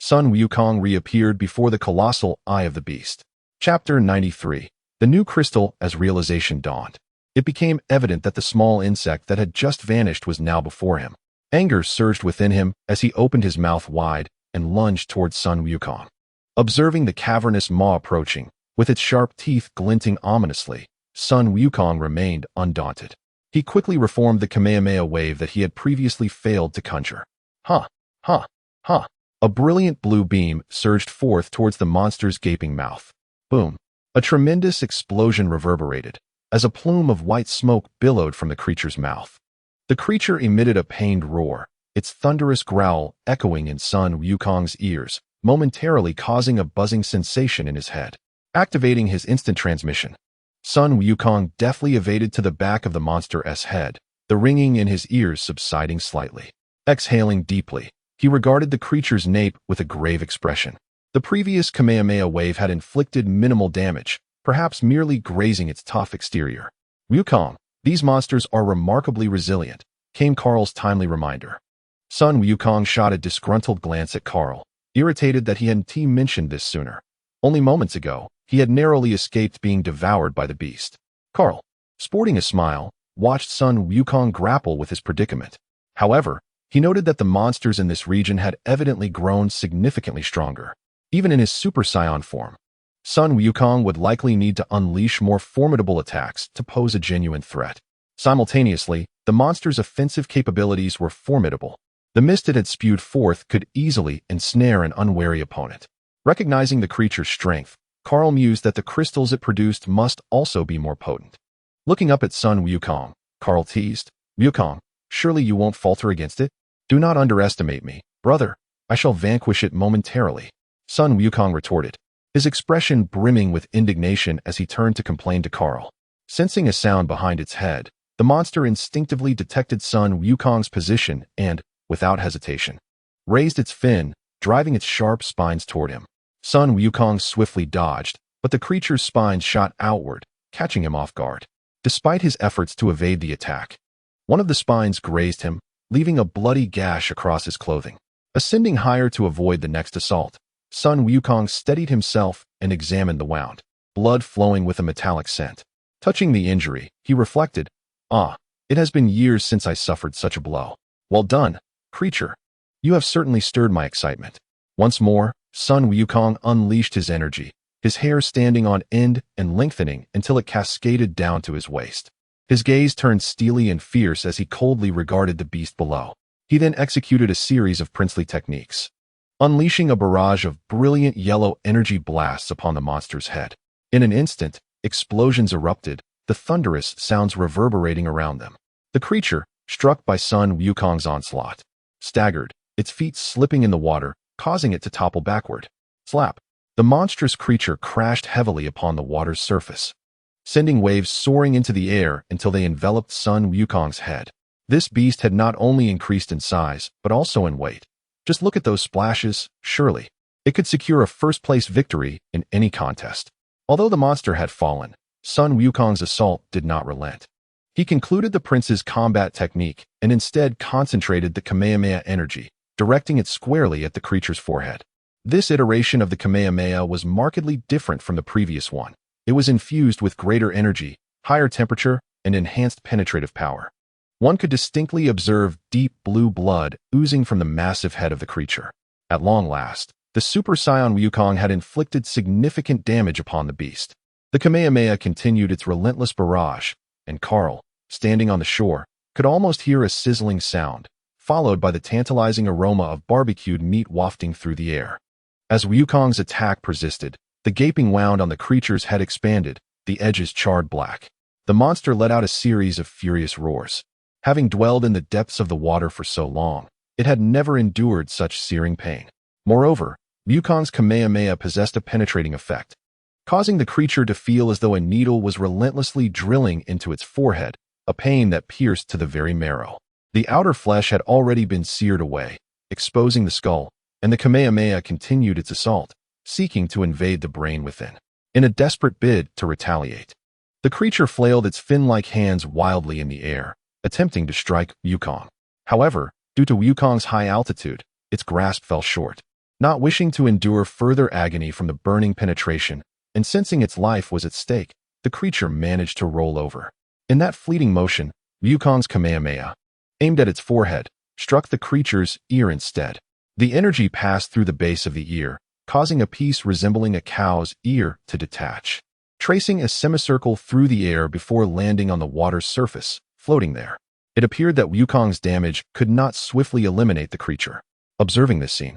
Sun Wukong reappeared before the colossal eye of the beast. Chapter 93. The new crystal as realization dawned. It became evident that the small insect that had just vanished was now before him. Anger surged within him as he opened his mouth wide and lunged towards Sun Wukong. Observing the cavernous maw approaching, with its sharp teeth glinting ominously, Sun Wukong remained undaunted. He quickly reformed the Kamehameha wave that he had previously failed to conjure. Ha! Ha! Ha! A brilliant blue beam surged forth towards the monster's gaping mouth. Boom! A tremendous explosion reverberated, as a plume of white smoke billowed from the creature's mouth. The creature emitted a pained roar, its thunderous growl echoing in Sun Wukong's ears, momentarily causing a buzzing sensation in his head. Activating his instant transmission, Sun Wukong deftly evaded to the back of the monster's head, the ringing in his ears subsiding slightly. Exhaling deeply, he regarded the creature's nape with a grave expression. The previous Kamehameha wave had inflicted minimal damage, perhaps merely grazing its tough exterior. Wukong, these monsters are remarkably resilient, came Kaal's timely reminder. Sun Wukong shot a disgruntled glance at Kaal, irritated that he hadn't mentioned this sooner. Only moments ago, he had narrowly escaped being devoured by the beast. Kaal, sporting a smile, watched Sun Wukong grapple with his predicament. However, he noted that the monsters in this region had evidently grown significantly stronger. Even in his Super Saiyan form, Sun Wukong would likely need to unleash more formidable attacks to pose a genuine threat. Simultaneously, the monster's offensive capabilities were formidable. The mist it had spewed forth could easily ensnare an unwary opponent. Recognizing the creature's strength, Kaal mused that the crystals it produced must also be more potent. Looking up at Sun Wukong, Kaal teased, "Wukong, surely you won't falter against it?" Do not underestimate me, brother. I shall vanquish it momentarily, Sun Wukong retorted, his expression brimming with indignation as he turned to complain to Kaal. Sensing a sound behind its head, the monster instinctively detected Sun Wukong's position and, without hesitation, raised its fin, driving its sharp spines toward him. Sun Wukong swiftly dodged, but the creature's spines shot outward, catching him off guard. Despite his efforts to evade the attack, one of the spines grazed him, leaving a bloody gash across his clothing. Ascending higher to avoid the next assault, Sun Wukong steadied himself and examined the wound, blood flowing with a metallic scent. Touching the injury, he reflected, it has been years since I suffered such a blow. Well done, creature. You have certainly stirred my excitement. Once more, Sun Wukong unleashed his energy, his hair standing on end and lengthening until it cascaded down to his waist. His gaze turned steely and fierce as he coldly regarded the beast below. He then executed a series of princely techniques, unleashing a barrage of brilliant yellow energy blasts upon the monster's head. In an instant, explosions erupted, the thunderous sounds reverberating around them. The creature, struck by Sun Wukong's onslaught, staggered, its feet slipping in the water, causing it to topple backward. Slap! The monstrous creature crashed heavily upon the water's surface, sending waves soaring into the air until they enveloped Sun Wukong's head. This beast had not only increased in size, but also in weight. Just look at those splashes, surely it could secure a first-place victory in any contest. Although the monster had fallen, Sun Wukong's assault did not relent. He concluded the prince's combat technique and instead concentrated the Kamehameha energy, directing it squarely at the creature's forehead. This iteration of the Kamehameha was markedly different from the previous one. It was infused with greater energy, higher temperature, and enhanced penetrative power. One could distinctly observe deep blue blood oozing from the massive head of the creature. At long last, the Super Saiyan Wukong had inflicted significant damage upon the beast. The Kamehameha continued its relentless barrage, and Kaal, standing on the shore, could almost hear a sizzling sound, followed by the tantalizing aroma of barbecued meat wafting through the air. As Wukong's attack persisted, the gaping wound on the creature's head expanded, the edges charred black. The monster let out a series of furious roars. Having dwelled in the depths of the water for so long, it had never endured such searing pain. Moreover, Wukong's Kamehameha possessed a penetrating effect, causing the creature to feel as though a needle was relentlessly drilling into its forehead, a pain that pierced to the very marrow. The outer flesh had already been seared away, exposing the skull, and the Kamehameha continued its assault, seeking to invade the brain within. In a desperate bid to retaliate, the creature flailed its fin-like hands wildly in the air, attempting to strike Wukong. However, due to Wukong's high altitude, its grasp fell short. Not wishing to endure further agony from the burning penetration, and sensing its life was at stake, the creature managed to roll over. In that fleeting motion, Wukong's Kamehameha, aimed at its forehead, struck the creature's ear instead. The energy passed through the base of the ear, causing a piece resembling a cow's ear to detach, tracing a semicircle through the air before landing on the water's surface, floating there. It appeared that Wukong's damage could not swiftly eliminate the creature. Observing this scene,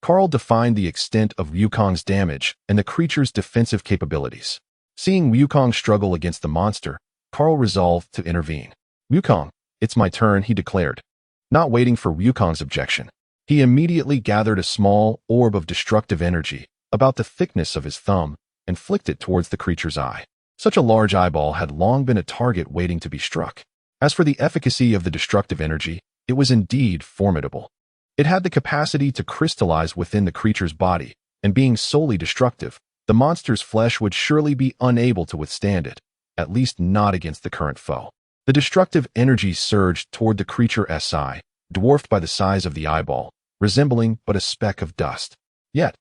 Kaal defined the extent of Wukong's damage and the creature's defensive capabilities. Seeing Wukong struggle against the monster, Kaal resolved to intervene. "Wukong, it's my turn," he declared. Not waiting for Wukong's objection, he immediately gathered a small orb of destructive energy, about the thickness of his thumb, and flicked it towards the creature's eye. Such a large eyeball had long been a target waiting to be struck. As for the efficacy of the destructive energy, it was indeed formidable. It had the capacity to crystallize within the creature's body, and being solely destructive, the monster's flesh would surely be unable to withstand it, at least not against the current foe. The destructive energy surged toward the creature's eye, dwarfed by the size of the eyeball, resembling but a speck of dust. Yet,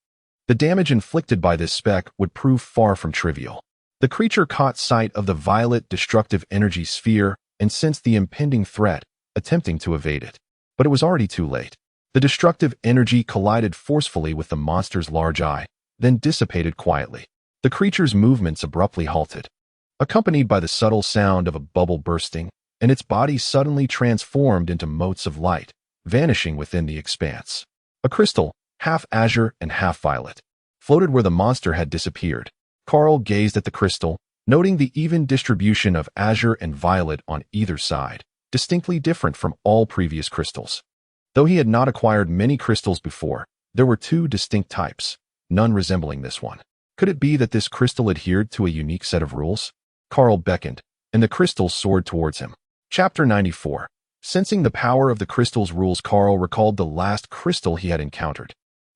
the damage inflicted by this speck would prove far from trivial. The creature caught sight of the violet destructive energy sphere and sensed the impending threat, attempting to evade it. But it was already too late. The destructive energy collided forcefully with the monster's large eye, then dissipated quietly. The creature's movements abruptly halted, accompanied by the subtle sound of a bubble bursting, and its body suddenly transformed into motes of light, vanishing within the expanse. A crystal, half azure and half violet, floated where the monster had disappeared. Kaal gazed at the crystal, noting the even distribution of azure and violet on either side, distinctly different from all previous crystals. Though he had not acquired many crystals before, there were two distinct types, none resembling this one. Could it be that this crystal adhered to a unique set of rules? Kaal beckoned, and the crystals soared towards him. Chapter 94. Sensing the power of the crystal's rules, Kaal recalled the last crystal he had encountered,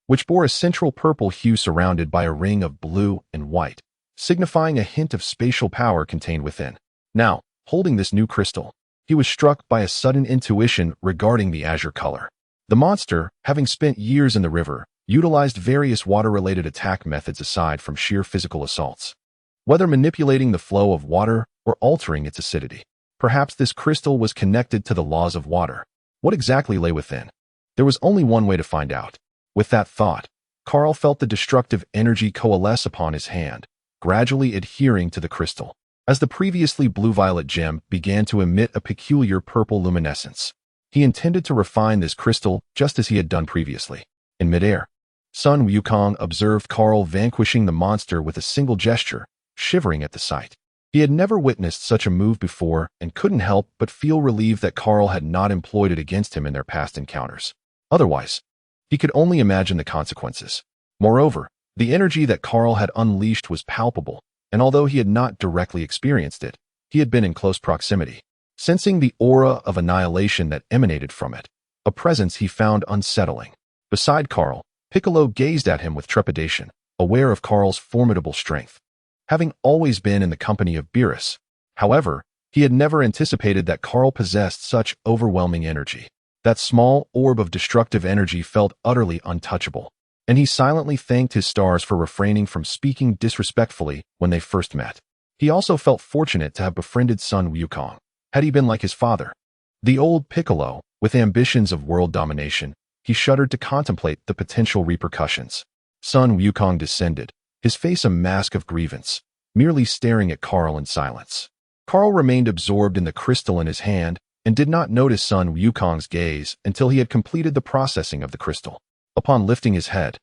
which bore a central purple hue surrounded by a ring of blue and white, signifying a hint of spatial power contained within. Now, holding this new crystal, he was struck by a sudden intuition regarding the azure color. The monster, having spent years in the river, utilized various water-related attack methods aside from sheer physical assaults, whether manipulating the flow of water or altering its acidity. Perhaps this crystal was connected to the laws of water. What exactly lay within? There was only one way to find out. With that thought, Kaal felt the destructive energy coalesce upon his hand, gradually adhering to the crystal, as the previously blue-violet gem began to emit a peculiar purple luminescence. He intended to refine this crystal just as he had done previously. In midair, Sun Wukong observed Kaal vanquishing the monster with a single gesture, shivering at the sight. He had never witnessed such a move before and couldn't help but feel relieved that Kaal had not employed it against him in their past encounters. Otherwise, he could only imagine the consequences. Moreover, the energy that Kaal had unleashed was palpable, and although he had not directly experienced it, he had been in close proximity, sensing the aura of annihilation that emanated from it, a presence he found unsettling. Beside Kaal, Piccolo gazed at him with trepidation, aware of Kaal's formidable strength. Having always been in the company of Beerus, however, he had never anticipated that Kaal possessed such overwhelming energy. That small orb of destructive energy felt utterly untouchable, and he silently thanked his stars for refraining from speaking disrespectfully when they first met. He also felt fortunate to have befriended Sun Wukong. Had he been like his father, the old Piccolo, with ambitions of world domination, he shuddered to contemplate the potential repercussions. Sun Wukong descended, his face a mask of grievance, merely staring at Kaal in silence. Kaal remained absorbed in the crystal in his hand and did not notice Sun Wukong's gaze until he had completed the processing of the crystal. Upon lifting his head,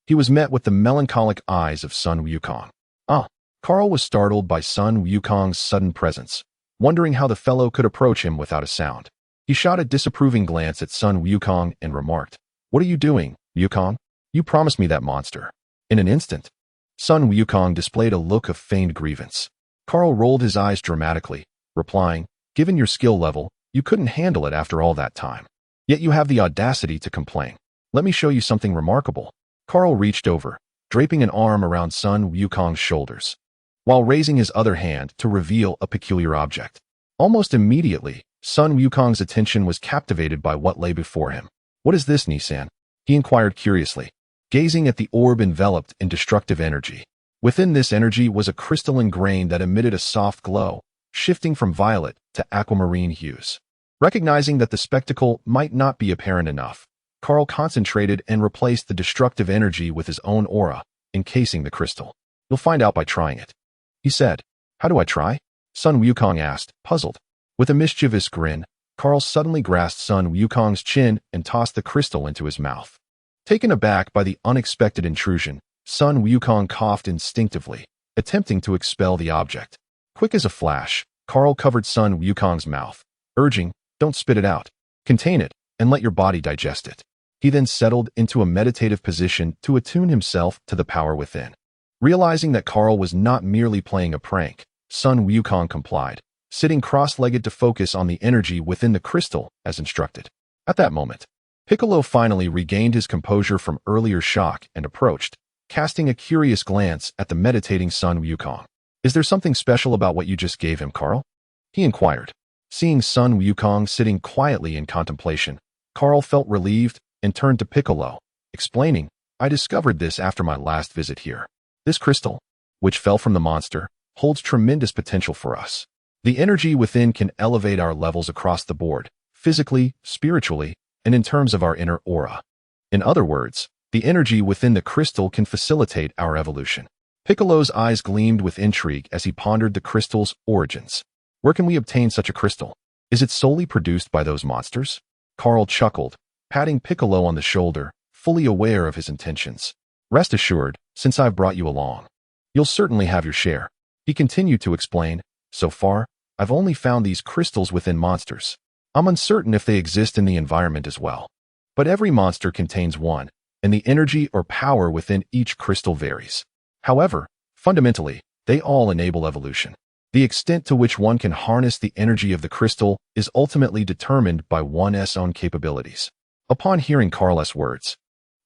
he was met with the melancholic eyes of Sun Wukong. Kaal was startled by Sun Wukong's sudden presence, wondering how the fellow could approach him without a sound. He shot a disapproving glance at Sun Wukong and remarked, "What are you doing, Wukong? You promised me that monster." In an instant, Sun Wukong displayed a look of feigned grievance. Kaal rolled his eyes dramatically, replying, "Given your skill level, you couldn't handle it after all that time. Yet you have the audacity to complain. Let me show you something remarkable." Kaal reached over, draping an arm around Sun Wukong's shoulders, while raising his other hand to reveal a peculiar object. Almost immediately, Sun Wukong's attention was captivated by what lay before him. "What is this, Nissan?" he inquired curiously, gazing at the orb enveloped in destructive energy. Within this energy was a crystalline grain that emitted a soft glow, shifting from violet to aquamarine hues. Recognizing that the spectacle might not be apparent enough, Kaal concentrated and replaced the destructive energy with his own aura, encasing the crystal. "You'll find out by trying it," he said. "How do I try?" Sun Wukong asked, puzzled. With a mischievous grin, Kaal suddenly grasped Sun Wukong's chin and tossed the crystal into his mouth. Taken aback by the unexpected intrusion, Sun Wukong coughed instinctively, attempting to expel the object. Quick as a flash, Kaal covered Sun Wukong's mouth, urging, "Don't spit it out. Contain it, and let your body digest it." He then settled into a meditative position to attune himself to the power within. Realizing that Kaal was not merely playing a prank, Sun Wukong complied, sitting cross-legged to focus on the energy within the crystal as instructed. At that moment, Piccolo finally regained his composure from earlier shock and approached, casting a curious glance at the meditating Sun Wukong. "Is there something special about what you just gave him, Kaal?" he inquired. Seeing Sun Wukong sitting quietly in contemplation, Kaal felt relieved and turned to Piccolo, explaining, "I discovered this after my last visit here. This crystal, which fell from the monster, holds tremendous potential for us. The energy within can elevate our levels across the board, physically, spiritually, and in terms of our inner aura. In other words, the energy within the crystal can facilitate our evolution." Piccolo's eyes gleamed with intrigue as he pondered the crystal's origins. "Where can we obtain such a crystal? Is it solely produced by those monsters?" Kaal chuckled, patting Piccolo on the shoulder, fully aware of his intentions. "Rest assured, since I've brought you along, you'll certainly have your share," he continued to explain. "So far, I've only found these crystals within monsters. I'm uncertain if they exist in the environment as well." But every monster contains one, and the energy or power within each crystal varies. However, fundamentally, they all enable evolution. The extent to which one can harness the energy of the crystal is ultimately determined by one's own capabilities. Upon hearing Kahl's words,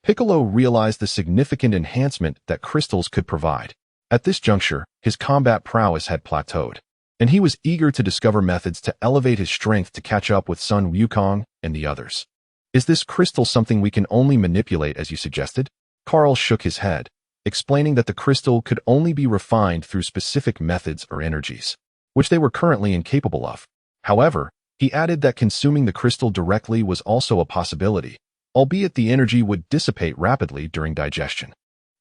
Piccolo realized the significant enhancement that crystals could provide. At this juncture, his combat prowess had plateaued, and he was eager to discover methods to elevate his strength to catch up with Sun Wukong and the others. Is this crystal something we can only manipulate as you suggested? Kahl shook his head, explaining that the crystal could only be refined through specific methods or energies, which they were currently incapable of. However, he added that consuming the crystal directly was also a possibility, albeit the energy would dissipate rapidly during digestion.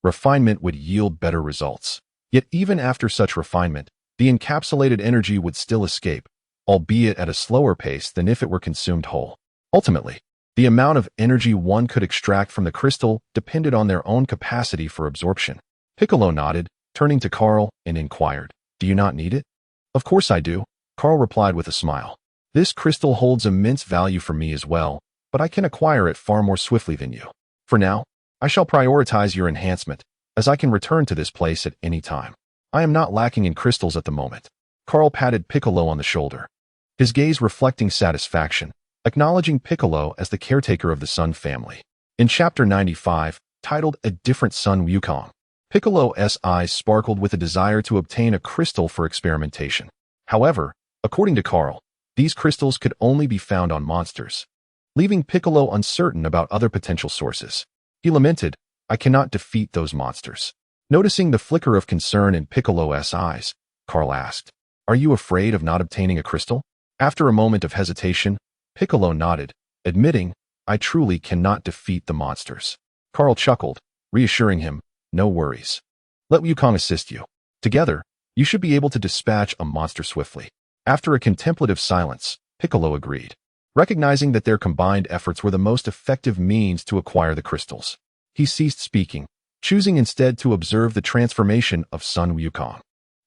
Refinement would yield better results. Yet even after such refinement, the encapsulated energy would still escape, albeit at a slower pace than if it were consumed whole. Ultimately, the amount of energy one could extract from the crystal depended on their own capacity for absorption. Piccolo nodded, turning to Kahl, and inquired, "Do you not need it?" "Of course I do," Kahl replied with a smile. "This crystal holds immense value for me as well, but I can acquire it far more swiftly than you. For now, I shall prioritize your enhancement, as I can return to this place at any time. I am not lacking in crystals at the moment." Kahl patted Piccolo on the shoulder, his gaze reflecting satisfaction, acknowledging Piccolo as the caretaker of the Sun family. In Chapter 95, titled A Different Sun Wukong, Piccolo's eyes sparkled with a desire to obtain a crystal for experimentation. However, according to Kahl, these crystals could only be found on monsters, leaving Piccolo uncertain about other potential sources. He lamented, "I cannot defeat those monsters." Noticing the flicker of concern in Piccolo's eyes, Kahl asked, "Are you afraid of not obtaining a crystal?" After a moment of hesitation, Piccolo nodded, admitting, "I truly cannot defeat the monsters." Kahl chuckled, reassuring him, "No worries. Let Wukong assist you. Together, you should be able to dispatch a monster swiftly." After a contemplative silence, Piccolo agreed, recognizing that their combined efforts were the most effective means to acquire the crystals. He ceased speaking, choosing instead to observe the transformation of Sun Wukong.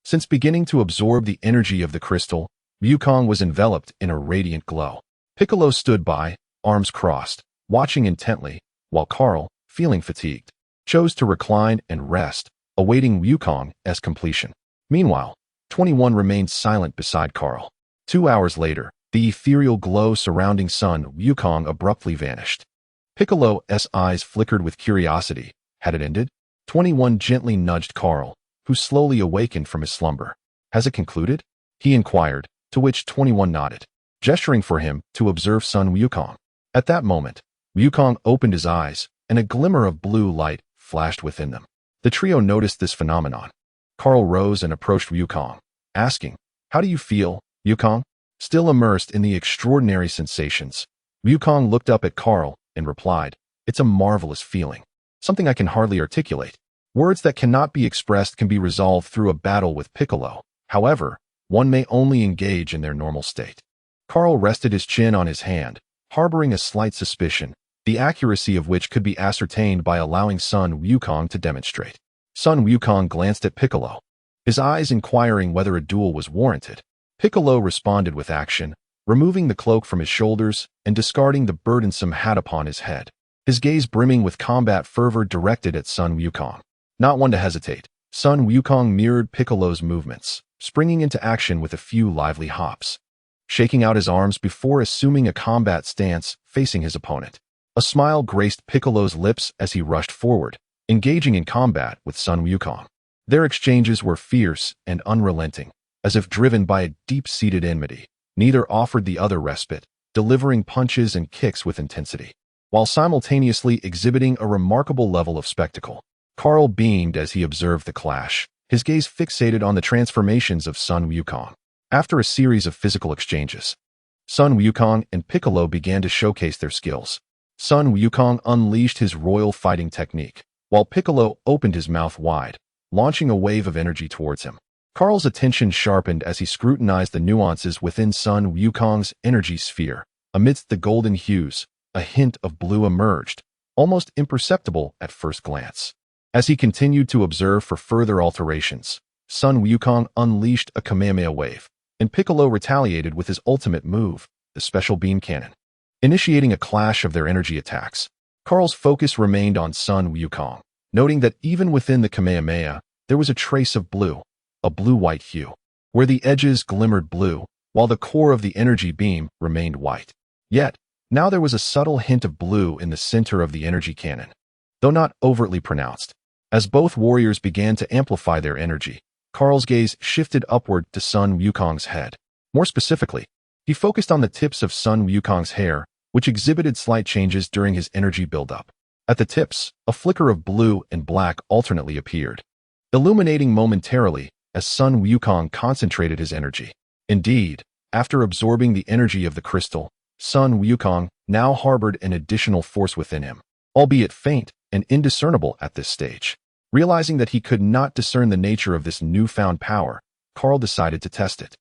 Since beginning to absorb the energy of the crystal, Wukong was enveloped in a radiant glow. Piccolo stood by, arms crossed, watching intently, while Kahl, feeling fatigued, chose to recline and rest, awaiting Wukong's completion. Meanwhile, 21 remained silent beside Kahl. 2 hours later, the ethereal glow surrounding Sun Wukong abruptly vanished. Piccolo's eyes flickered with curiosity. Had it ended? 21 gently nudged Kahl, who slowly awakened from his slumber. "Has it concluded?" he inquired, to which 21 nodded, gesturing for him to observe Sun Wukong. At that moment, Wukong opened his eyes, and a glimmer of blue light flashed within them. The trio noticed this phenomenon. Kahl rose and approached Wukong, asking, "How do you feel, Wukong?" Still immersed in the extraordinary sensations, Wukong looked up at Kahl and replied, "It's a marvelous feeling. Something I can hardly articulate. Words that cannot be expressed can be resolved through a battle with Piccolo. However, one may only engage in their normal state." Kahl rested his chin on his hand, harboring a slight suspicion, the accuracy of which could be ascertained by allowing Sun Wukong to demonstrate. Sun Wukong glanced at Piccolo, his eyes inquiring whether a duel was warranted. Piccolo responded with action, removing the cloak from his shoulders and discarding the burdensome hat upon his head, his gaze brimming with combat fervor directed at Sun Wukong. Not one to hesitate, Sun Wukong mirrored Piccolo's movements, springing into action with a few lively hops, shaking out his arms before assuming a combat stance facing his opponent. A smile graced Piccolo's lips as he rushed forward, engaging in combat with Sun Wukong. Their exchanges were fierce and unrelenting, as if driven by a deep-seated enmity. Neither offered the other respite, delivering punches and kicks with intensity, while simultaneously exhibiting a remarkable level of spectacle. Kahl beamed as he observed the clash, his gaze fixated on the transformations of Sun Wukong. After a series of physical exchanges, Sun Wukong and Piccolo began to showcase their skills. Sun Wukong unleashed his royal fighting technique, while Piccolo opened his mouth wide, launching a wave of energy towards him. Kahl's attention sharpened as he scrutinized the nuances within Sun Wukong's energy sphere. Amidst the golden hues, a hint of blue emerged, almost imperceptible at first glance. As he continued to observe for further alterations, Sun Wukong unleashed a Kamehameha wave, and Piccolo retaliated with his ultimate move, the special beam cannon. initiating a clash of their energy attacks. Kahl's focus remained on Sun Wukong, noting that even within the Kamehameha, there was a trace of blue, a blue-white hue, where the edges glimmered blue, while the core of the energy beam remained white. Yet, now there was a subtle hint of blue in the center of the energy cannon, though not overtly pronounced. As both warriors began to amplify their energy, Kahl's gaze shifted upward to Sun Wukong's head. More specifically, he focused on the tips of Sun Wukong's hair, which exhibited slight changes during his energy buildup. At the tips, a flicker of blue and black alternately appeared, illuminating momentarily as Sun Wukong concentrated his energy. Indeed, after absorbing the energy of the crystal, Sun Wukong now harbored an additional force within him, albeit faint and indiscernible at this stage. Realizing that he could not discern the nature of this newfound power, Kahl decided to test it.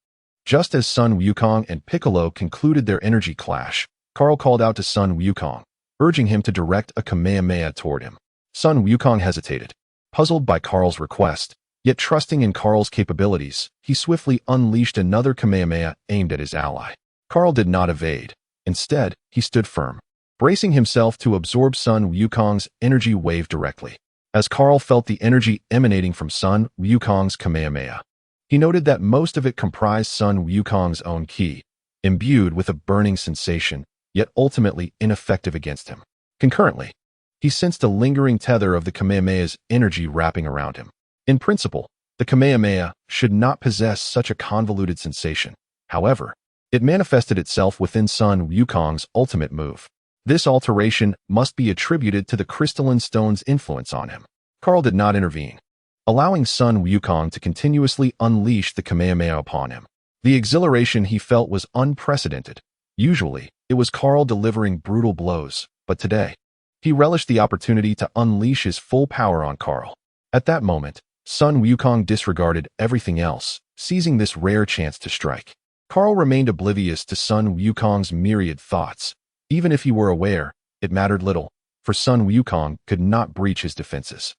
Just as Sun Wukong and Piccolo concluded their energy clash, Kahl called out to Sun Wukong, urging him to direct a Kamehameha toward him. Sun Wukong hesitated, puzzled by Kahl's request, yet trusting in Kahl's capabilities, he swiftly unleashed another Kamehameha aimed at his ally. Kahl did not evade. Instead, he stood firm, bracing himself to absorb Sun Wukong's energy wave directly. As Kahl felt the energy emanating from Sun Wukong's Kamehameha, he noted that most of it comprised Sun Wukong's own ki, imbued with a burning sensation, yet ultimately ineffective against him. Concurrently, he sensed a lingering tether of the Kamehameha's energy wrapping around him. In principle, the Kamehameha should not possess such a convoluted sensation. However, it manifested itself within Sun Wukong's ultimate move. This alteration must be attributed to the crystalline stone's influence on him. Kahl did not intervene, allowing Sun Wukong to continuously unleash the Kamehameha upon him. The exhilaration he felt was unprecedented. Usually, it was Kahl delivering brutal blows, but today, he relished the opportunity to unleash his full power on Kahl. At that moment, Sun Wukong disregarded everything else, seizing this rare chance to strike. Kahl remained oblivious to Sun Wukong's myriad thoughts. Even if he were aware, it mattered little, for Sun Wukong could not breach his defenses.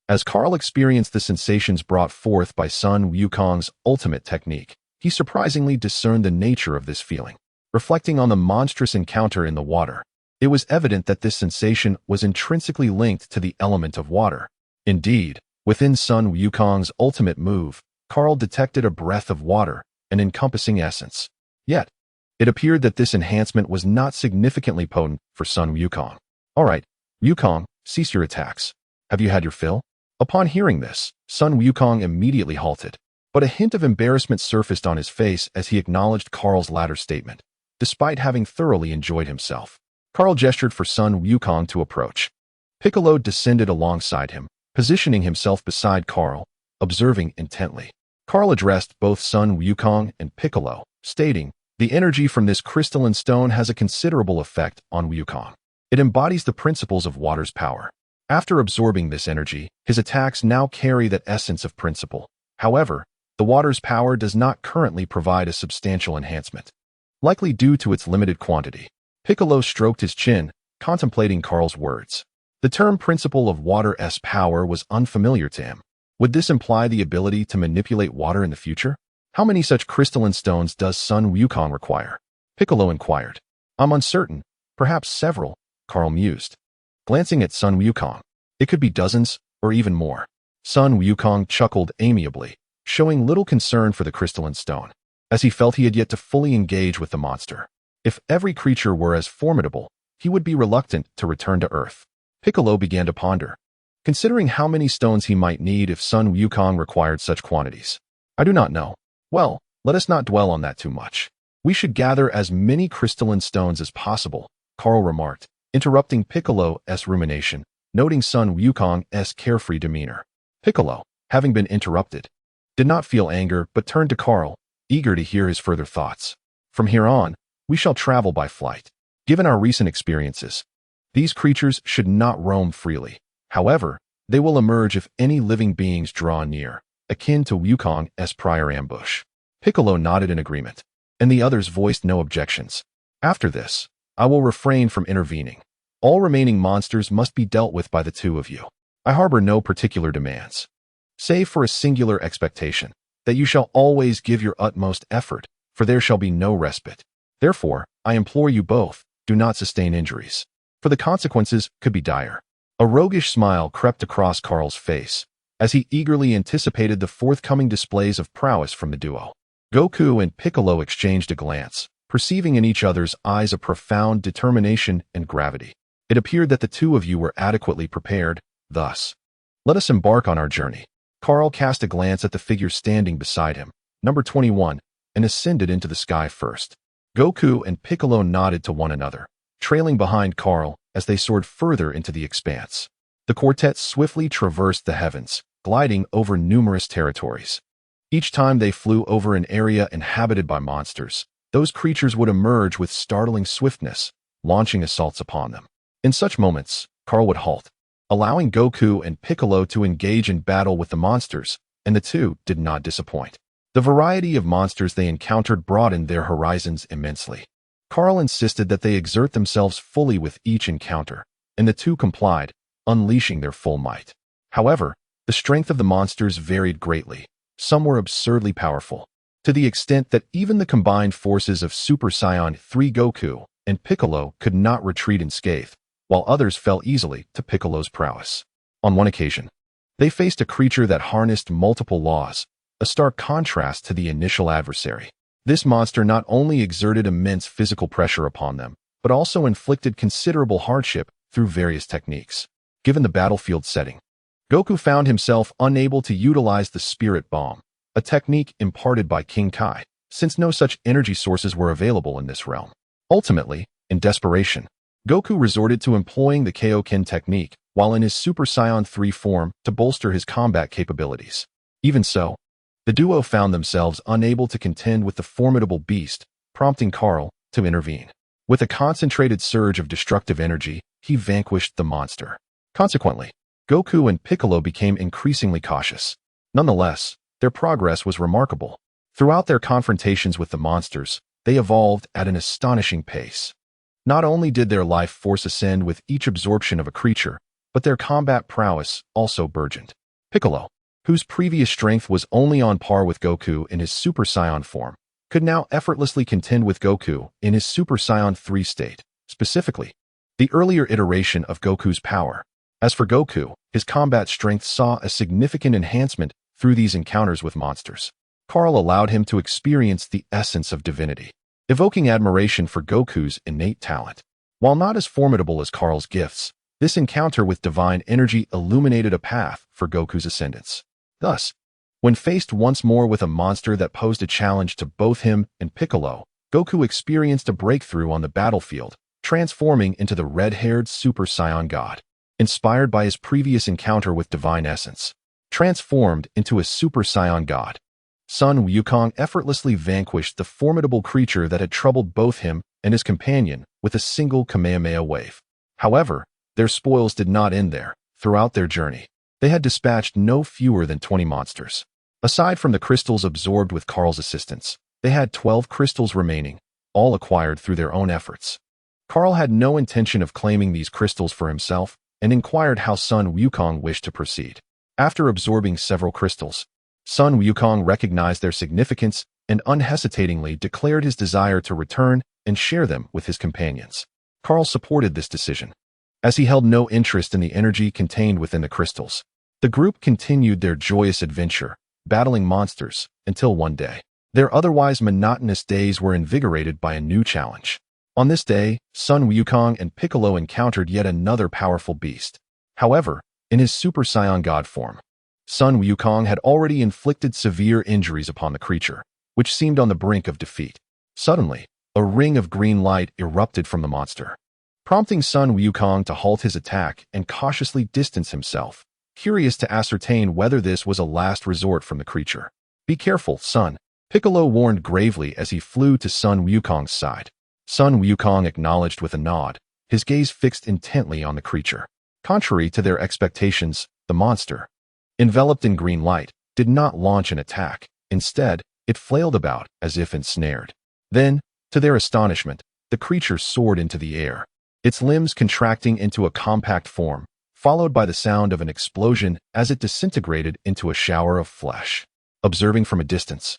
As Kahl experienced the sensations brought forth by Sun Wukong's ultimate technique, he surprisingly discerned the nature of this feeling. Reflecting on the monstrous encounter in the water, it was evident that this sensation was intrinsically linked to the element of water. Indeed, within Sun Wukong's ultimate move, Kahl detected a breath of water, an encompassing essence. Yet, it appeared that this enhancement was not significantly potent for Sun Wukong. All right, Wukong, cease your attacks. Have you had your fill? Upon hearing this, Sun Wukong immediately halted, but a hint of embarrassment surfaced on his face as he acknowledged Kahl's latter statement, despite having thoroughly enjoyed himself. Kahl gestured for Sun Wukong to approach. Piccolo descended alongside him, positioning himself beside Kahl, observing intently. Kahl addressed both Sun Wukong and Piccolo, stating, "The energy from this crystalline stone has a considerable effect on Wukong. It embodies the principles of water's power. After absorbing this energy, his attacks now carry that essence of principle. However, the water's power does not currently provide a substantial enhancement, likely due to its limited quantity." Piccolo stroked his chin, contemplating Kahl's words. The term principle of water's power was unfamiliar to him. Would this imply the ability to manipulate water in the future? How many such crystalline stones does Sun Wukong require? Piccolo inquired. I'm uncertain. Perhaps several, Kahl mused. Glancing at Sun Wukong, it could be dozens, or even more. Sun Wukong chuckled amiably, showing little concern for the crystalline stone, as he felt he had yet to fully engage with the monster. If every creature were as formidable, he would be reluctant to return to Earth. Piccolo began to ponder, considering how many stones he might need if Sun Wukong required such quantities. I do not know. Well, let us not dwell on that too much. We should gather as many crystalline stones as possible, Kahl remarked, interrupting Piccolo's rumination, noting Sun Wukong's carefree demeanor. Piccolo, having been interrupted, did not feel anger but turned to Kahl, eager to hear his further thoughts. From here on, we shall travel by flight. Given our recent experiences, these creatures should not roam freely. However, they will emerge if any living beings draw near, akin to Wukong's prior ambush. Piccolo nodded in agreement, and the others voiced no objections. After this, I will refrain from intervening. All remaining monsters must be dealt with by the two of you. I harbor no particular demands, save for a singular expectation, that you shall always give your utmost effort, for there shall be no respite. Therefore, I implore you both, do not sustain injuries, for the consequences could be dire. A roguish smile crept across Kahl's face as he eagerly anticipated the forthcoming displays of prowess from the duo. Goku and Piccolo exchanged a glance, perceiving in each other's eyes a profound determination and gravity. It appeared that the two of you were adequately prepared, thus. Let us embark on our journey. Kahl cast a glance at the figure standing beside him, number 21, and ascended into the sky first. Goku and Piccolo nodded to one another, trailing behind Kahl as they soared further into the expanse. The quartet swiftly traversed the heavens, gliding over numerous territories. Each time they flew over an area inhabited by monsters, those creatures would emerge with startling swiftness, launching assaults upon them. In such moments, Kahl would halt, allowing Goku and Piccolo to engage in battle with the monsters, and the two did not disappoint. The variety of monsters they encountered broadened their horizons immensely. Kahl insisted that they exert themselves fully with each encounter, and the two complied, unleashing their full might. However, the strength of the monsters varied greatly. Some were absurdly powerful, to the extent that even the combined forces of Super Saiyan 3 Goku and Piccolo could not retreat unscathed, while others fell easily to Piccolo's prowess. On one occasion, they faced a creature that harnessed multiple laws, a stark contrast to the initial adversary. This monster not only exerted immense physical pressure upon them, but also inflicted considerable hardship through various techniques. Given the battlefield setting, Goku found himself unable to utilize the Spirit Bomb, a technique imparted by King Kai, since no such energy sources were available in this realm. Ultimately, in desperation, Goku resorted to employing the Kaioken technique while in his Super Saiyan 3 form to bolster his combat capabilities. Even so, the duo found themselves unable to contend with the formidable beast, prompting Kahl to intervene. With a concentrated surge of destructive energy, he vanquished the monster. Consequently, Goku and Piccolo became increasingly cautious. Nonetheless, their progress was remarkable. Throughout their confrontations with the monsters, they evolved at an astonishing pace. Not only did their life force ascend with each absorption of a creature, but their combat prowess also burgeoned. Piccolo, whose previous strength was only on par with Goku in his Super Saiyan form, could now effortlessly contend with Goku in his Super Saiyan 3 state, specifically, the earlier iteration of Goku's power. As for Goku, his combat strength saw a significant enhancement through these encounters with monsters. Kahl allowed him to experience the essence of divinity, evoking admiration for Goku's innate talent. While not as formidable as Kahl's gifts, this encounter with divine energy illuminated a path for Goku's ascendance. Thus, when faced once more with a monster that posed a challenge to both him and Piccolo, Goku experienced a breakthrough on the battlefield, transforming into the red-haired Super Saiyan God. Inspired by his previous encounter with divine essence, transformed into a Super Saiyan God, Sun Wukong effortlessly vanquished the formidable creature that had troubled both him and his companion with a single Kamehameha wave. However, their spoils did not end there. Throughout their journey, they had dispatched no fewer than 20 monsters. Aside from the crystals absorbed with Kahl's assistance, they had 12 crystals remaining, all acquired through their own efforts. Kahl had no intention of claiming these crystals for himself, and inquired how Sun Wukong wished to proceed. After absorbing several crystals, Sun Wukong recognized their significance and unhesitatingly declared his desire to return and share them with his companions. Kahl supported this decision, as he held no interest in the energy contained within the crystals. The group continued their joyous adventure, battling monsters, until one day. Their otherwise monotonous days were invigorated by a new challenge. On this day, Sun Wukong and Piccolo encountered yet another powerful beast. However, in his Super Saiyan God form, Sun Wukong had already inflicted severe injuries upon the creature, which seemed on the brink of defeat. Suddenly, a ring of green light erupted from the monster, prompting Sun Wukong to halt his attack and cautiously distance himself, curious to ascertain whether this was a last resort from the creature. "Be careful, son," Piccolo warned gravely as he flew to Sun Wukong's side. Sun Wukong acknowledged with a nod, his gaze fixed intently on the creature. Contrary to their expectations, the monster, enveloped in green light, did not launch an attack. Instead, it flailed about as if ensnared. Then, to their astonishment, the creature soared into the air, its limbs contracting into a compact form, followed by the sound of an explosion as it disintegrated into a shower of flesh. Observing from a distance,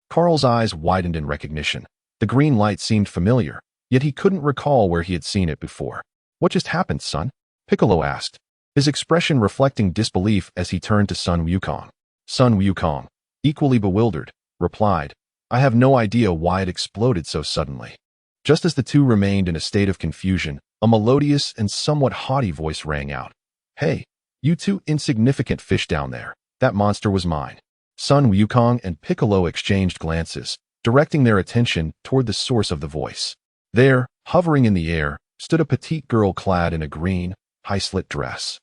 Kahl's eyes widened in recognition. The green light seemed familiar, yet he couldn't recall where he had seen it before. "What just happened, son?" Piccolo asked, his expression reflecting disbelief as he turned to Sun Wukong. Sun Wukong, equally bewildered, replied, "I have no idea why it exploded so suddenly." Just as the two remained in a state of confusion, a melodious and somewhat haughty voice rang out. "Hey, you two insignificant fish down there, that monster was mine." Sun Wukong and Piccolo exchanged glances, directing their attention toward the source of the voice. There, hovering in the air, stood a petite girl clad in a green, high-slit dress.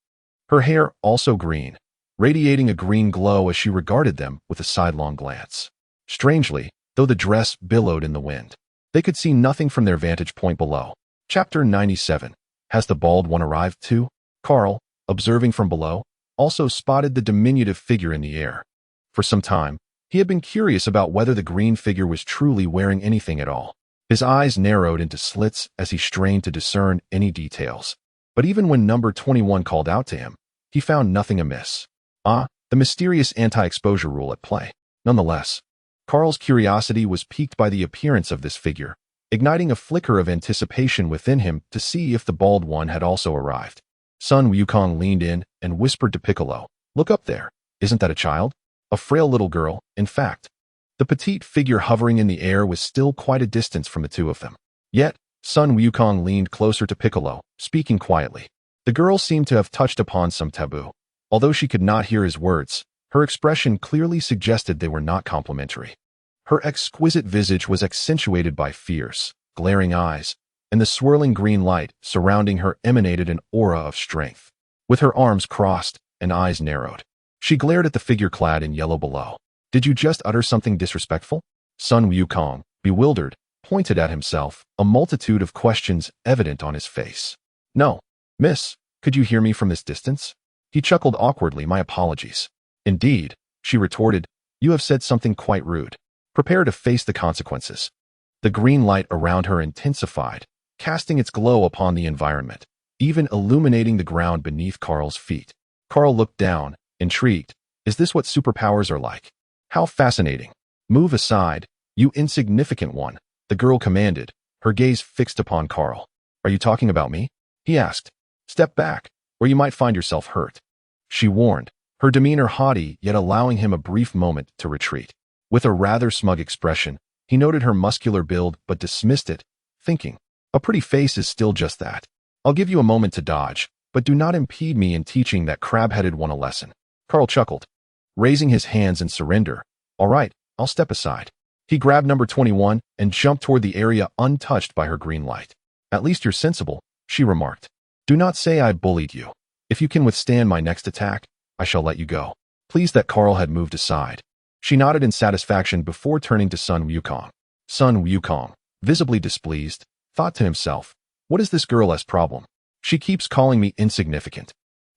Her hair also green, radiating a green glow as she regarded them with a sidelong glance. Strangely, though the dress billowed in the wind, they could see nothing from their vantage point below. Chapter 97. Has the bald one arrived too? Kaal, observing from below, also spotted the diminutive figure in the air. For some time, he had been curious about whether the green figure was truly wearing anything at all. His eyes narrowed into slits as he strained to discern any details. But even when number 21 called out to him, he found nothing amiss. The mysterious anti-exposure rule at play. Nonetheless, Kaal's curiosity was piqued by the appearance of this figure, igniting a flicker of anticipation within him to see if the bald one had also arrived. Sun Wukong leaned in and whispered to Piccolo, "Look up there. Isn't that a child? A frail little girl, in fact." The petite figure hovering in the air was still quite a distance from the two of them. Yet, Sun Wukong leaned closer to Piccolo, speaking quietly. The girl seemed to have touched upon some taboo. Although she could not hear his words, her expression clearly suggested they were not complimentary. Her exquisite visage was accentuated by fierce, glaring eyes, and the swirling green light surrounding her emanated an aura of strength. With her arms crossed and eyes narrowed, she glared at the figure clad in yellow below. "Did you just utter something disrespectful?" Sun Wukong, bewildered, pointed at himself, a multitude of questions evident on his face. "No, miss, could you hear me from this distance?" He chuckled awkwardly. "My apologies." "Indeed," she retorted, "you have said something quite rude. Prepare to face the consequences." The green light around her intensified, casting its glow upon the environment, even illuminating the ground beneath Kaal's feet. Kaal looked down, intrigued. Is this what superpowers are like? How fascinating. "Move aside, you insignificant one," the girl commanded, her gaze fixed upon Kaal. "Are you talking about me?" he asked. "Step back, or you might find yourself hurt," she warned, her demeanor haughty yet allowing him a brief moment to retreat. With a rather smug expression, he noted her muscular build but dismissed it, thinking, "A pretty face is still just that. I'll give you a moment to dodge, but do not impede me in teaching that crab-headed one a lesson." Kaal chuckled, raising his hands in surrender. "All right, I'll step aside." He grabbed number 21 and jumped toward the area untouched by her green light. "At least you're sensible," she remarked. "Do not say I bullied you. If you can withstand my next attack, I shall let you go." Pleased that Kaal had moved aside, she nodded in satisfaction before turning to Sun Wukong. Sun Wukong, visibly displeased, thought to himself, "What is this girl's problem? She keeps calling me insignificant.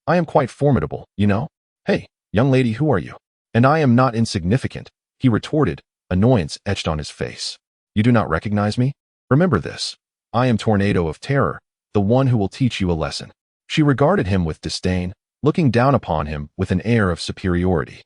I am quite formidable, you know? Hey, young lady, who are you?" "And I am not insignificant," he retorted, annoyance etched on his face. "You do not recognize me? Remember this. I am Tornado of Terror, the one who will teach you a lesson." She regarded him with disdain, looking down upon him with an air of superiority.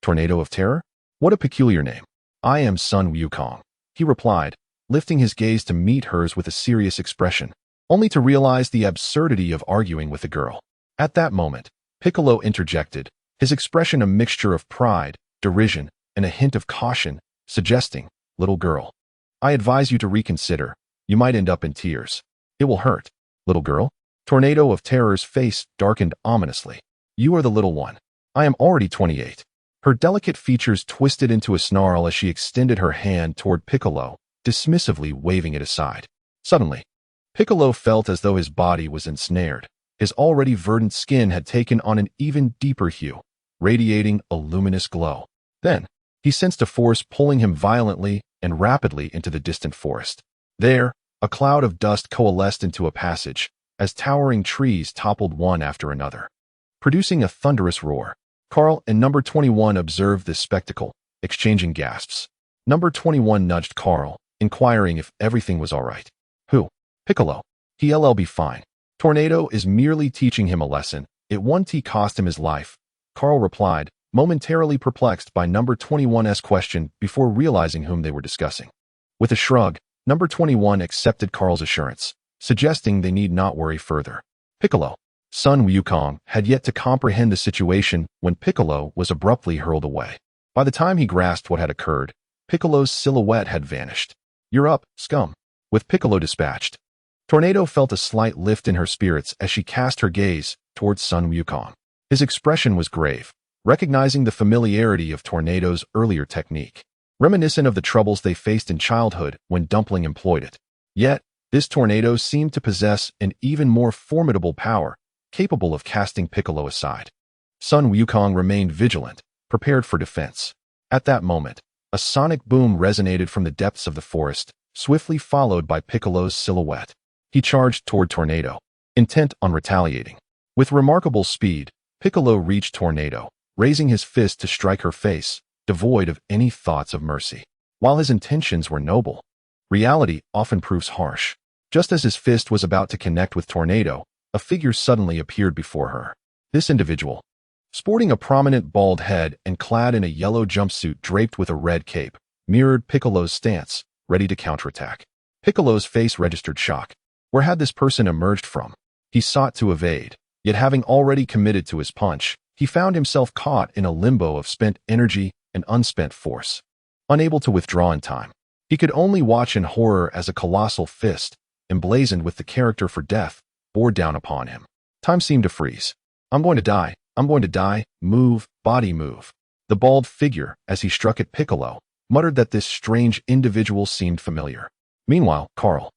"Tornado of Terror? What a peculiar name." "I am Sun Wukong," he replied, lifting his gaze to meet hers with a serious expression, only to realize the absurdity of arguing with the girl. At that moment, Piccolo interjected, his expression a mixture of pride, derision, and a hint of caution, suggesting, "Little girl, I advise you to reconsider. You might end up in tears. It will hurt." "Little girl?" Tornado of Terror's face darkened ominously. "You are the little one. I am already 28. Her delicate features twisted into a snarl as she extended her hand toward Piccolo, dismissively waving it aside. Suddenly, Piccolo felt as though his body was ensnared. His already verdant skin had taken on an even deeper hue, radiating a luminous glow. Then, he sensed a force pulling him violently and rapidly into the distant forest. There, a cloud of dust coalesced into a passage, as towering trees toppled one after another, producing a thunderous roar. Kaal and number 21 observed this spectacle, exchanging gasps. Number 21 nudged Kaal, inquiring if everything was all right. "Who?" "Piccolo. He'll be fine. Tornado is merely teaching him a lesson. It won't cost him his life," Kaal replied, momentarily perplexed by number 21's question before realizing whom they were discussing. With a shrug, Number 21 accepted Kahl's assurance, suggesting they need not worry further. Piccolo. Sun Wukong had yet to comprehend the situation when Piccolo was abruptly hurled away. By the time he grasped what had occurred, Piccolo's silhouette had vanished. "You're up, scum." With Piccolo dispatched, Tornado felt a slight lift in her spirits as she cast her gaze towards Sun Wukong. His expression was grave, recognizing the familiarity of Tornado's earlier technique, reminiscent of the troubles they faced in childhood when Dumpling employed it. Yet, this Tornado seemed to possess an even more formidable power, capable of casting Piccolo aside. Sun Wukong remained vigilant, prepared for defense. At that moment, a sonic boom resonated from the depths of the forest, swiftly followed by Piccolo's silhouette. He charged toward Tornado, intent on retaliating. With remarkable speed, Piccolo reached Tornado, raising his fist to strike her face, devoid of any thoughts of mercy. While his intentions were noble, reality often proves harsh. Just as his fist was about to connect with Tornado, a figure suddenly appeared before her. This individual, sporting a prominent bald head and clad in a yellow jumpsuit draped with a red cape, mirrored Piccolo's stance, ready to counterattack. Piccolo's face registered shock. Where had this person emerged from? He sought to evade, yet having already committed to his punch, he found himself caught in a limbo of spent energy and unspent force. Unable to withdraw in time, he could only watch in horror as a colossal fist, emblazoned with the character for death, bore down upon him. Time seemed to freeze. "I'm going to die. I'm going to die. Move, body move." The bald figure, as he struck at Piccolo, muttered that this strange individual seemed familiar. Meanwhile, Kahl,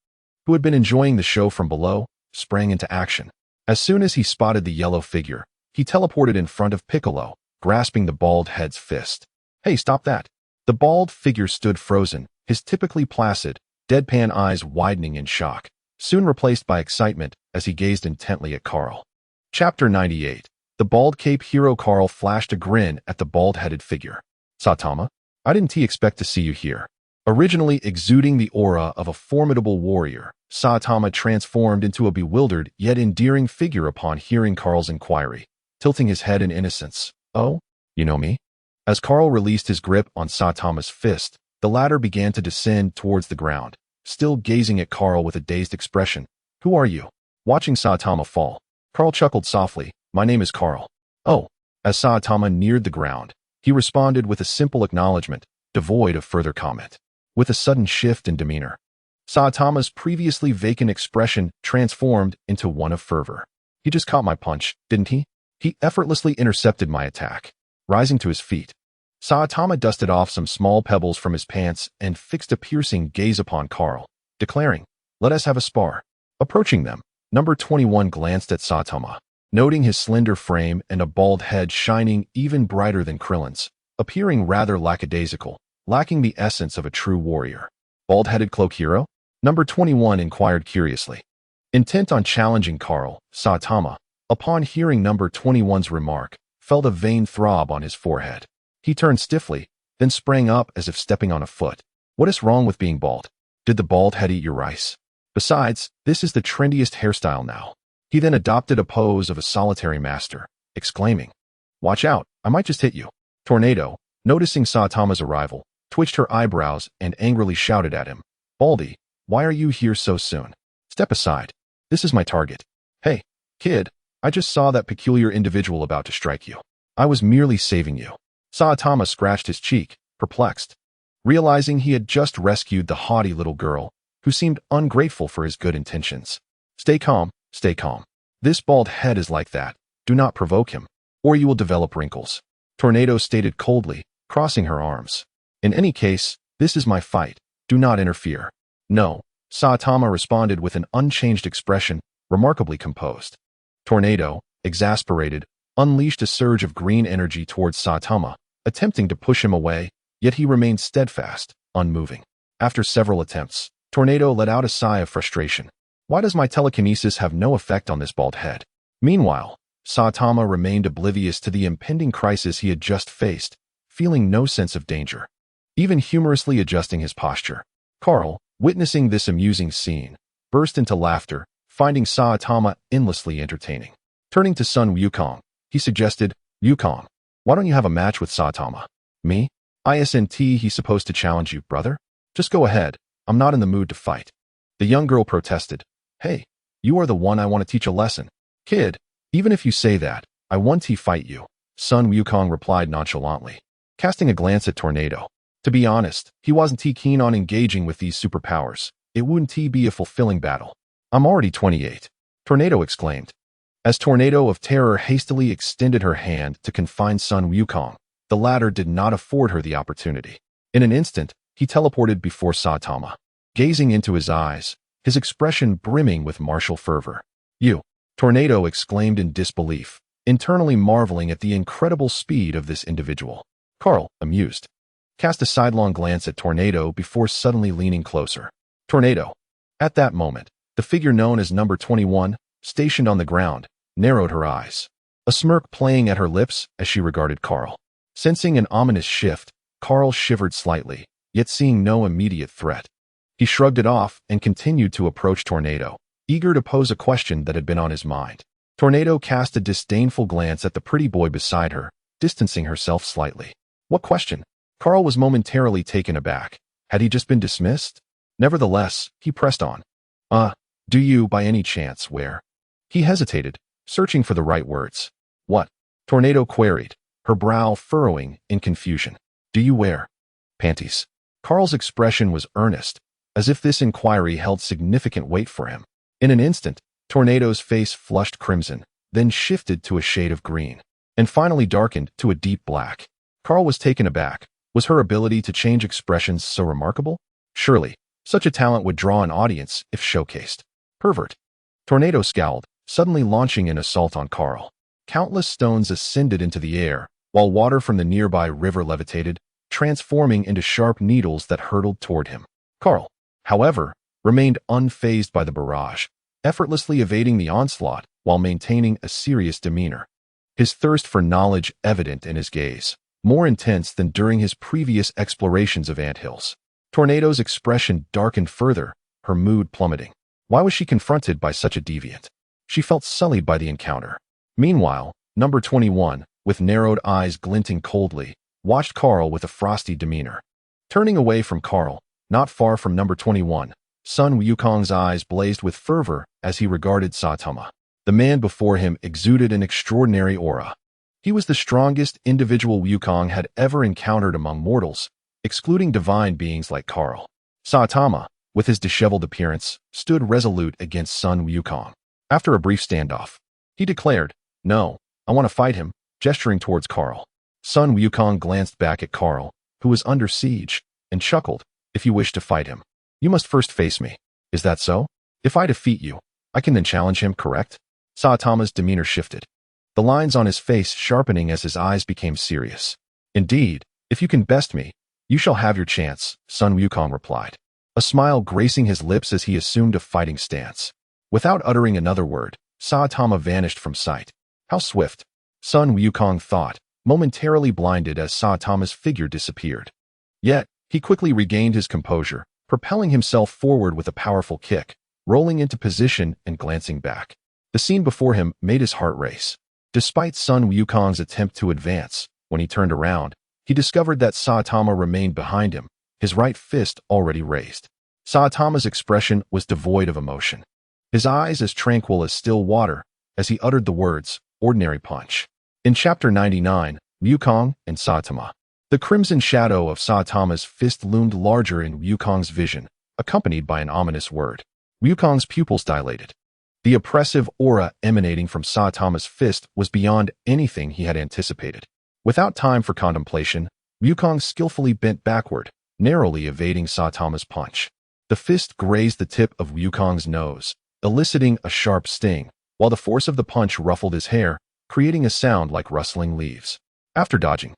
who had been enjoying the show from below, sprang into action. As soon as he spotted the yellow figure, he teleported in front of Piccolo, grasping the bald head's fist. "Hey, stop that." The bald figure stood frozen, his typically placid, deadpan eyes widening in shock, soon replaced by excitement as he gazed intently at Kahl. Chapter 98. The bald cape hero Kahl flashed a grin at the bald-headed figure. "Saitama, I didn't expect to see you here." Originally exuding the aura of a formidable warrior, Saitama transformed into a bewildered yet endearing figure upon hearing Kahl's inquiry, tilting his head in innocence. "Oh, you know me?" As Kahl released his grip on Saitama's fist, the latter began to descend towards the ground, still gazing at Kahl with a dazed expression. "Who are you?" Watching Saitama fall, Kahl chuckled softly. "My name is Kahl." "Oh." As Saitama neared the ground, he responded with a simple acknowledgement, devoid of further comment. With a sudden shift in demeanor, Saitama's previously vacant expression transformed into one of fervor. "He just caught my punch, didn't he?" He effortlessly intercepted my attack. Rising to his feet, Saitama dusted off some small pebbles from his pants and fixed a piercing gaze upon Kahl, declaring, "Let us have a spar." Approaching them, Number 21 glanced at Saitama, noting his slender frame and a bald head shining even brighter than Krillin's, appearing rather lackadaisical, lacking the essence of a true warrior. "Bald-headed cloak hero?" Number 21 inquired curiously. Intent on challenging Kahl, Saitama, upon hearing Number 21's remark, felt a vain throb on his forehead. He turned stiffly, then sprang up as if stepping on a foot. "What is wrong with being bald? Did the bald head eat your rice? Besides, this is the trendiest hairstyle now." He then adopted a pose of a solitary master, exclaiming, "Watch out, I might just hit you." Tornado, noticing Saitama's arrival, twitched her eyebrows and angrily shouted at him, "Baldy, why are you here so soon? Step aside. This is my target." "Hey, kid, I just saw that peculiar individual about to strike you. I was merely saving you." Saitama scratched his cheek, perplexed, realizing he had just rescued the haughty little girl, who seemed ungrateful for his good intentions. Stay calm, stay calm. This bald head is like that. Do not provoke him, or you will develop wrinkles." Tornado stated coldly, crossing her arms. "In any case, this is my fight. Do not interfere." "No," Saitama responded with an unchanged expression, remarkably composed. Tornado, exasperated, unleashed a surge of green energy towards Saitama, attempting to push him away, yet he remained steadfast, unmoving. After several attempts, Tornado let out a sigh of frustration. "Why does my telekinesis have no effect on this bald head?" Meanwhile, Saitama remained oblivious to the impending crisis he had just faced, feeling no sense of danger, even humorously adjusting his posture. Kahl, witnessing this amusing scene, burst into laughter, finding Saitama endlessly entertaining. Turning to Sun Wukong, he suggested, "Wukong, why don't you have a match with Saitama?" "Me? Isn't he supposed to challenge you, brother? Just go ahead. I'm not in the mood to fight. The young girl protested. Hey, you are the one I want to teach a lesson. Kid, even if you say that, I want to fight you, Sun Wukong replied nonchalantly, casting a glance at Tornado. To be honest, he wasn't too keen on engaging with these superpowers. It wouldn't be a fulfilling battle. I'm already 28, Tornado exclaimed. As Tornado of Terror hastily extended her hand to confine Sun Wukong, the latter did not afford her the opportunity. In an instant, he teleported before Saitama. Gazing into his eyes, his expression brimming with martial fervor. You, Tornado exclaimed in disbelief, internally marveling at the incredible speed of this individual. Kaal, amused, cast a sidelong glance at Tornado before suddenly leaning closer. Tornado. At that moment, the figure known as number 21, stationed on the ground, narrowed her eyes, a smirk playing at her lips as she regarded Kaal. Sensing an ominous shift, Kaal shivered slightly, yet seeing no immediate threat. He shrugged it off and continued to approach Tornado, eager to pose a question that had been on his mind. Tornado cast a disdainful glance at the pretty boy beside her, distancing herself slightly. What question? Kaal was momentarily taken aback. Had he just been dismissed? Nevertheless, he pressed on. Do you, by any chance, wear? He hesitated, searching for the right words. What? Tornado queried, her brow furrowing in confusion. Do you wear panties? Kaal's expression was earnest, as if this inquiry held significant weight for him. In an instant, Tornado's face flushed crimson, then shifted to a shade of green, and finally darkened to a deep black. Kaal was taken aback. Was her ability to change expressions so remarkable? Surely, such a talent would draw an audience if showcased. Pervert. Tornado scowled, suddenly launching an assault on Kaal. Countless stones ascended into the air, while water from the nearby river levitated, transforming into sharp needles that hurtled toward him. Kaal, however, remained unfazed by the barrage, effortlessly evading the onslaught while maintaining a serious demeanor. His thirst for knowledge evident in his gaze, more intense than during his previous explorations of anthills. Tornado's expression darkened further, her mood plummeting. Why was she confronted by such a deviant? She felt sullied by the encounter. Meanwhile, number 21, with narrowed eyes glinting coldly, watched Kaal with a frosty demeanor. Turning away from Kaal, not far from number 21, Sun Wukong's eyes blazed with fervor as he regarded Saitama. The man before him exuded an extraordinary aura. He was the strongest individual Wukong had ever encountered among mortals, excluding divine beings like Kaal. Saitama, with his disheveled appearance, stood resolute against Sun Wukong. After a brief standoff, he declared, "No, I want to fight him," gesturing towards Kaal. Sun Wukong glanced back at Kaal, who was under siege, and chuckled, "If you wish to fight him, you must first face me. Is that so? If I defeat you, I can then challenge him, correct?" Saitama's demeanor shifted, the lines on his face sharpening as his eyes became serious. "Indeed, if you can best me, you shall have your chance," Sun Wukong replied, a smile gracing his lips as he assumed a fighting stance. Without uttering another word, Saitama vanished from sight. How swift, Sun Wukong thought, momentarily blinded as Saitama's figure disappeared. Yet, he quickly regained his composure, propelling himself forward with a powerful kick, rolling into position and glancing back. The scene before him made his heart race. Despite Sun Wukong's attempt to advance, when he turned around, he discovered that Saitama remained behind him, his right fist already raised. Saitama's expression was devoid of emotion, his eyes as tranquil as still water, as he uttered the words, "Ordinary punch." In Chapter 99, Wukong and Saitama. The crimson shadow of Saitama's fist loomed larger in Wukong's vision, accompanied by an ominous word. Wukong's pupils dilated. The oppressive aura emanating from Saitama's fist was beyond anything he had anticipated. Without time for contemplation, Wukong skillfully bent backward, narrowly evading Saitama's punch. The fist grazed the tip of Wukong's nose, eliciting a sharp sting, while the force of the punch ruffled his hair, creating a sound like rustling leaves. After dodging,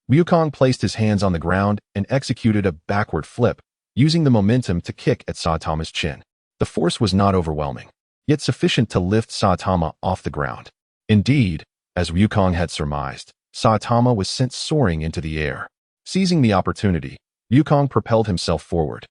Wukong placed his hands on the ground and executed a backward flip, using the momentum to kick at Saitama's chin. The force was not overwhelming, yet sufficient to lift Saitama off the ground. Indeed, as Wukong had surmised, Saitama was sent soaring into the air. Seizing the opportunity, Wukong propelled himself forward.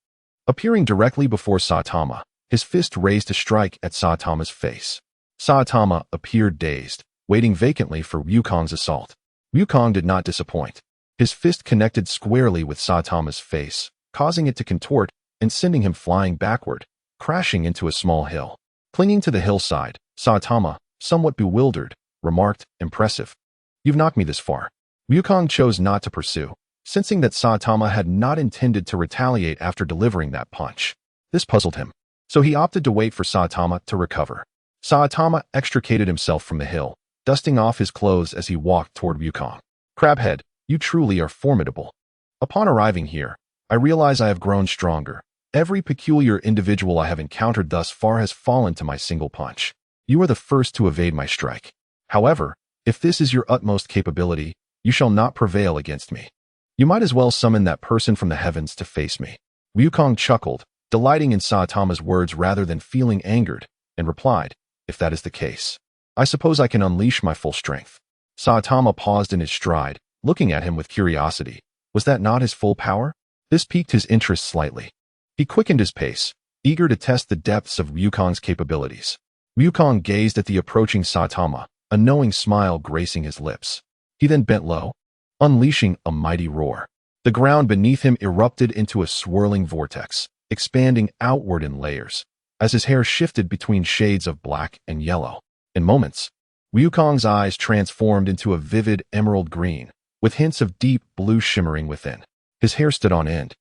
Appearing directly before Saitama, his fist raised to strike at Saitama's face. Saitama appeared dazed, waiting vacantly for Wukong's assault. Wukong did not disappoint. His fist connected squarely with Saitama's face, causing it to contort, and sending him flying backward, crashing into a small hill. Clinging to the hillside, Saitama, somewhat bewildered, remarked, "Impressive. You've knocked me this far." Wukong chose not to pursue, sensing that Saitama had not intended to retaliate after delivering that punch. This puzzled him, so he opted to wait for Saitama to recover. Saitama extricated himself from the hill, dusting off his clothes as he walked toward Wukong. "Crabhead, you truly are formidable. Upon arriving here, I realize I have grown stronger. Every peculiar individual I have encountered thus far has fallen to my single punch. You are the first to evade my strike. However, if this is your utmost capability, you shall not prevail against me. You might as well summon that person from the heavens to face me." Wukong chuckled, delighting in Saitama's words rather than feeling angered, and replied, "If that is the case, I suppose I can unleash my full strength." Saitama paused in his stride, looking at him with curiosity. Was that not his full power? This piqued his interest slightly. He quickened his pace, eager to test the depths of Wukong's capabilities. Wukong gazed at the approaching Saitama, a knowing smile gracing his lips. He then bent low, unleashing a mighty roar. The ground beneath him erupted into a swirling vortex, expanding outward in layers, as his hair shifted between shades of black and yellow. In moments, Wukong's eyes transformed into a vivid emerald green, with hints of deep blue shimmering within. His hair stood on end,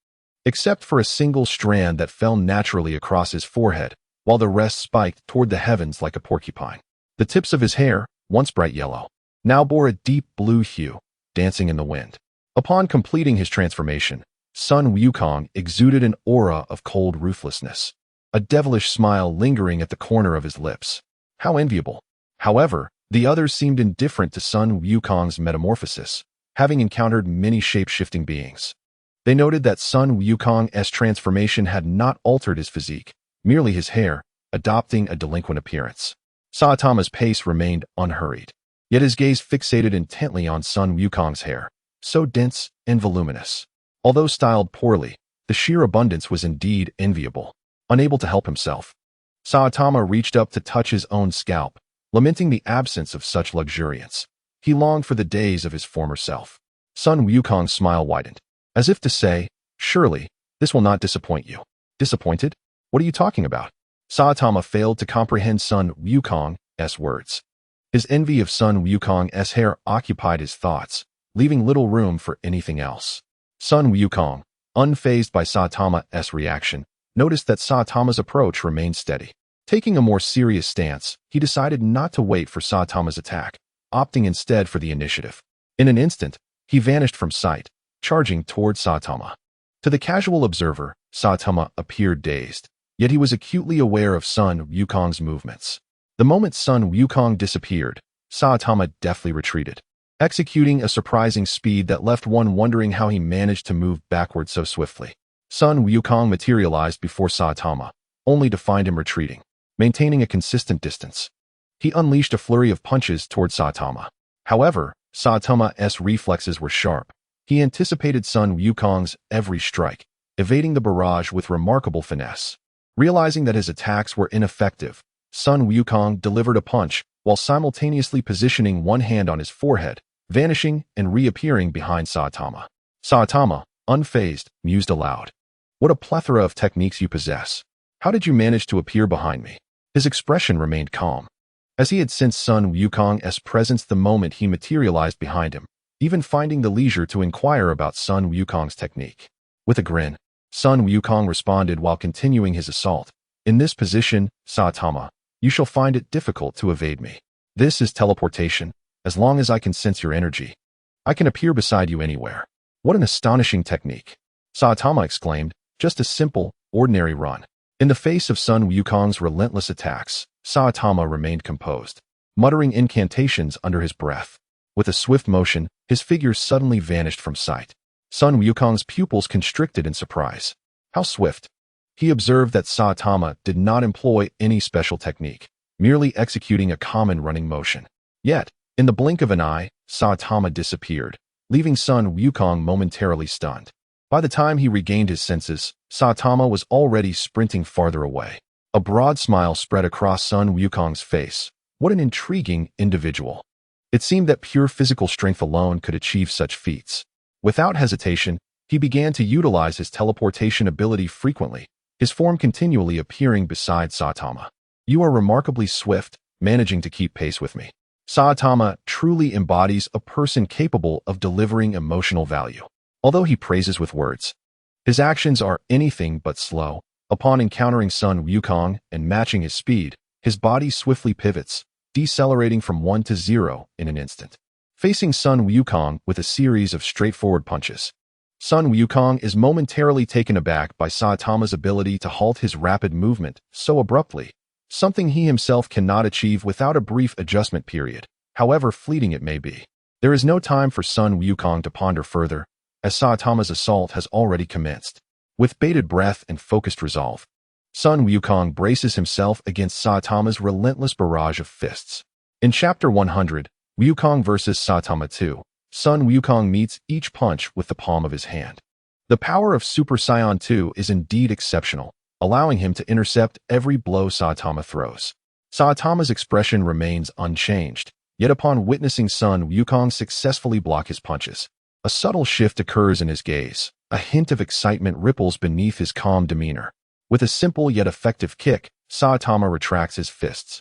except for a single strand that fell naturally across his forehead, while the rest spiked toward the heavens like a porcupine. The tips of his hair, once bright yellow, now bore a deep blue hue, dancing in the wind. Upon completing his transformation, Sun Wukong exuded an aura of cold ruthlessness, a devilish smile lingering at the corner of his lips. How enviable! However, the others seemed indifferent to Sun Wukong's metamorphosis, having encountered many shape-shifting beings. They noted that Sun Wukong's transformation had not altered his physique, merely his hair, adopting a delinquent appearance. Saitama's pace remained unhurried, yet his gaze fixated intently on Sun Wukong's hair, so dense and voluminous. Although styled poorly, the sheer abundance was indeed enviable. Unable to help himself, Saitama reached up to touch his own scalp, lamenting the absence of such luxuriance. He longed for the days of his former self. Sun Wukong's smile widened, as if to say, "Surely, this will not disappoint you." "Disappointed? What are you talking about?" Saitama failed to comprehend Sun Wukong's words. His envy of Sun Wukong's hair occupied his thoughts, leaving little room for anything else. Sun Wukong, unfazed by Saitama's reaction, noticed that Saitama's approach remained steady. Taking a more serious stance, he decided not to wait for Saitama's attack, opting instead for the initiative. In an instant, he vanished from sight, charging toward Saitama. To the casual observer, Saitama appeared dazed, yet he was acutely aware of Sun Wukong's movements. The moment Sun Wukong disappeared, Saitama deftly retreated, executing a surprising speed that left one wondering how he managed to move backward so swiftly. Sun Wukong materialized before Saitama, only to find him retreating, maintaining a consistent distance. He unleashed a flurry of punches toward Saitama. However, Saitama's reflexes were sharp. He anticipated Sun Wukong's every strike, evading the barrage with remarkable finesse. Realizing that his attacks were ineffective, Sun Wukong delivered a punch while simultaneously positioning one hand on his forehead, vanishing and reappearing behind Saitama. Saitama, unfazed, mused aloud. "What a plethora of techniques you possess. How did you manage to appear behind me?" His expression remained calm, as he had sensed Sun Wukong's presence the moment he materialized behind him, even finding the leisure to inquire about Sun Wukong's technique. With a grin, Sun Wukong responded while continuing his assault. "In this position, Saitama, you shall find it difficult to evade me. This is teleportation. As long as I can sense your energy, I can appear beside you anywhere." "What an astonishing technique!" Saitama exclaimed. "Just a simple, ordinary run." In the face of Sun Wukong's relentless attacks, Saitama remained composed, muttering incantations under his breath. With a swift motion, his figure suddenly vanished from sight. Sun Wukong's pupils constricted in surprise. How swift! He observed that Saitama did not employ any special technique, merely executing a common running motion. Yet, in the blink of an eye, Saitama disappeared, leaving Sun Wukong momentarily stunned. By the time he regained his senses, Saitama was already sprinting farther away. A broad smile spread across Sun Wukong's face. What an intriguing individual. It seemed that pure physical strength alone could achieve such feats. Without hesitation, He began to utilize his teleportation ability frequently, his form continually appearing beside Saitama. You are remarkably swift, managing to keep pace with me. Saitama truly embodies a person capable of delivering emotional value. Although he praises with words, his actions are anything but slow. Upon encountering Sun Wukong and matching his speed, his body swiftly pivots, decelerating from 1 to 0 in an instant. Facing Sun Wukong with a series of straightforward punches, Sun Wukong is momentarily taken aback by Saitama's ability to halt his rapid movement so abruptly, something he himself cannot achieve without a brief adjustment period, however fleeting it may be. There is no time for Sun Wukong to ponder further, as Saitama's assault has already commenced. With bated breath and focused resolve, Sun Wukong braces himself against Saitama's relentless barrage of fists. In Chapter 100, Wukong vs. Saitama 2, Sun Wukong meets each punch with the palm of his hand. The power of Super Saiyan 2 is indeed exceptional, allowing him to intercept every blow Saitama throws. Saitama's expression remains unchanged, yet upon witnessing Sun Wukong successfully block his punches, a subtle shift occurs in his gaze. A hint of excitement ripples beneath his calm demeanor. With a simple yet effective kick, Saitama retracts his fists,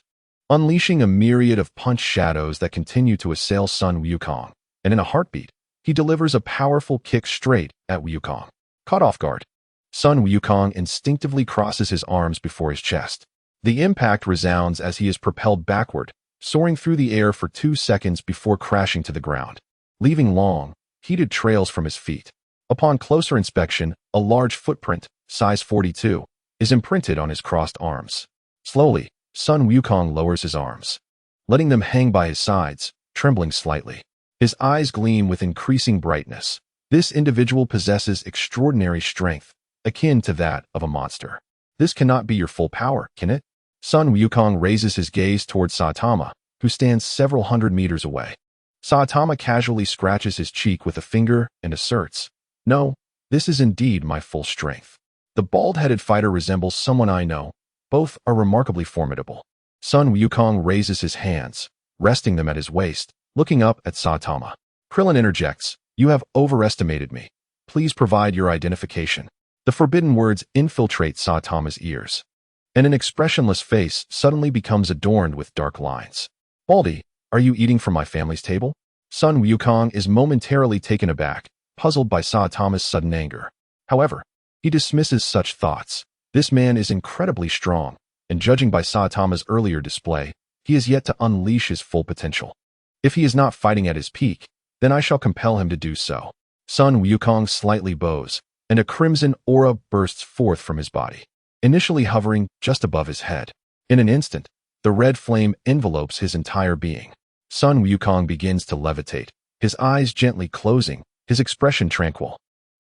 unleashing a myriad of punch shadows that continue to assail Sun Wukong, and in a heartbeat, he delivers a powerful kick straight at Wukong. Caught off guard, Sun Wukong instinctively crosses his arms before his chest. The impact resounds as he is propelled backward, soaring through the air for 2 seconds before crashing to the ground, leaving long, heated trails from his feet. Upon closer inspection, a large footprint, size 42, is imprinted on his crossed arms. Slowly, Sun Wukong lowers his arms, letting them hang by his sides, trembling slightly. His eyes gleam with increasing brightness. This individual possesses extraordinary strength, akin to that of a monster. This cannot be your full power, can it? Sun Wukong raises his gaze towards Saitama, who stands several hundred meters away. Saitama casually scratches his cheek with a finger and asserts, "No, this is indeed my full strength." The bald-headed fighter resembles someone I know. Both are remarkably formidable. Sun Wukong raises his hands, resting them at his waist, looking up at Saitama. Krillin interjects, "You have overestimated me. Please provide your identification." The forbidden words infiltrate Saitama's ears, and an expressionless face suddenly becomes adorned with dark lines. "Baldy, are you eating from my family's table?" Sun Wukong is momentarily taken aback, puzzled by Saitama's sudden anger. However, he dismisses such thoughts. This man is incredibly strong, and judging by Saitama's earlier display, he is yet to unleash his full potential. If he is not fighting at his peak, then I shall compel him to do so. Sun Wukong slightly bows, and a crimson aura bursts forth from his body, initially hovering just above his head. In an instant, the red flame envelopes his entire being. Sun Wukong begins to levitate, his eyes gently closing, his expression tranquil.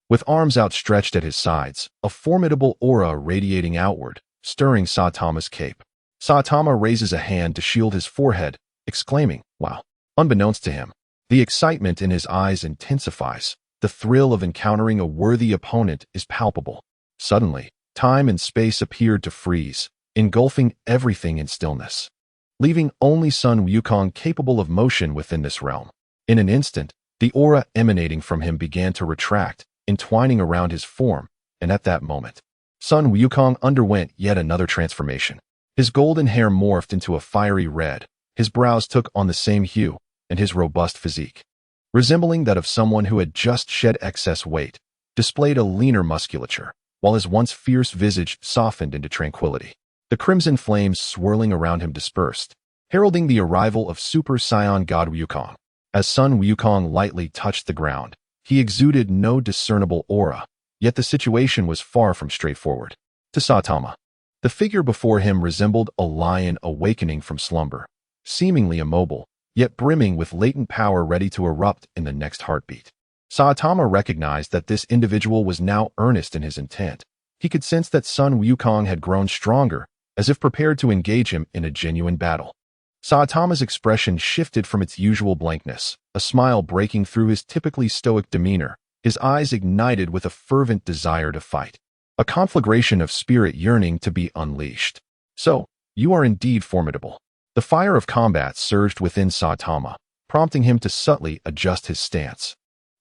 With arms outstretched at his sides, a formidable aura radiating outward, stirring Saitama's cape. Saitama raises a hand to shield his forehead, exclaiming, "Wow." Unbeknownst to him, the excitement in his eyes intensifies. The thrill of encountering a worthy opponent is palpable. Suddenly, time and space appeared to freeze, engulfing everything in stillness, leaving only Sun Wukong capable of motion within this realm. In an instant, the aura emanating from him began to retract, entwining around his form, and at that moment, Sun Wukong underwent yet another transformation. His golden hair morphed into a fiery red, his brows took on the same hue, and his robust physique, resembling that of someone who had just shed excess weight, displayed a leaner musculature, while his once fierce visage softened into tranquility. The crimson flames swirling around him dispersed, heralding the arrival of Super Saiyan God Wukong. As Sun Wukong lightly touched the ground, he exuded no discernible aura, yet the situation was far from straightforward. To Saitama, the figure before him resembled a lion awakening from slumber, seemingly immobile, yet brimming with latent power ready to erupt in the next heartbeat. Saitama recognized that this individual was now earnest in his intent. He could sense that Sun Wukong had grown stronger, as if prepared to engage him in a genuine battle. Saitama's expression shifted from its usual blankness, a smile breaking through his typically stoic demeanor, his eyes ignited with a fervent desire to fight, a conflagration of spirit yearning to be unleashed. "So, you are indeed formidable." The fire of combat surged within Saitama, prompting him to subtly adjust his stance.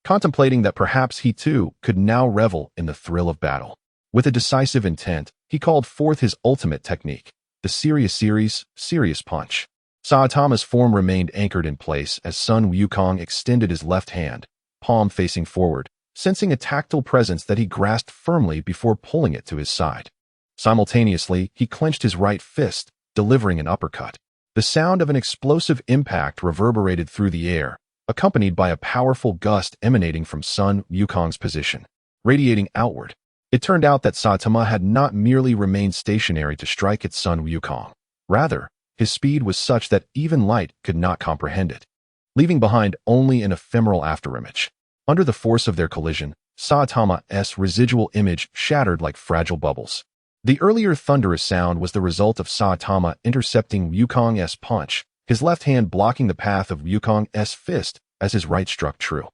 contemplating that perhaps he too could now revel in the thrill of battle. With a decisive intent, he called forth his ultimate technique, the serious punch. Saitama's form remained anchored in place as Sun Wukong extended his left hand, palm facing forward, sensing a tactile presence that he grasped firmly before pulling it to his side. Simultaneously, he clenched his right fist, delivering an uppercut. The sound of an explosive impact reverberated through the air, accompanied by a powerful gust emanating from Sun Wukong's position, radiating outward. It turned out that Saitama had not merely remained stationary to strike at Sun Wukong. Rather, his speed was such that even light could not comprehend it, leaving behind only an ephemeral afterimage. Under the force of their collision, Saitama's residual image shattered like fragile bubbles. The earlier thunderous sound was the result of Saitama intercepting Wukong's punch, his left hand blocking the path of Wukong's fist as his right struck true.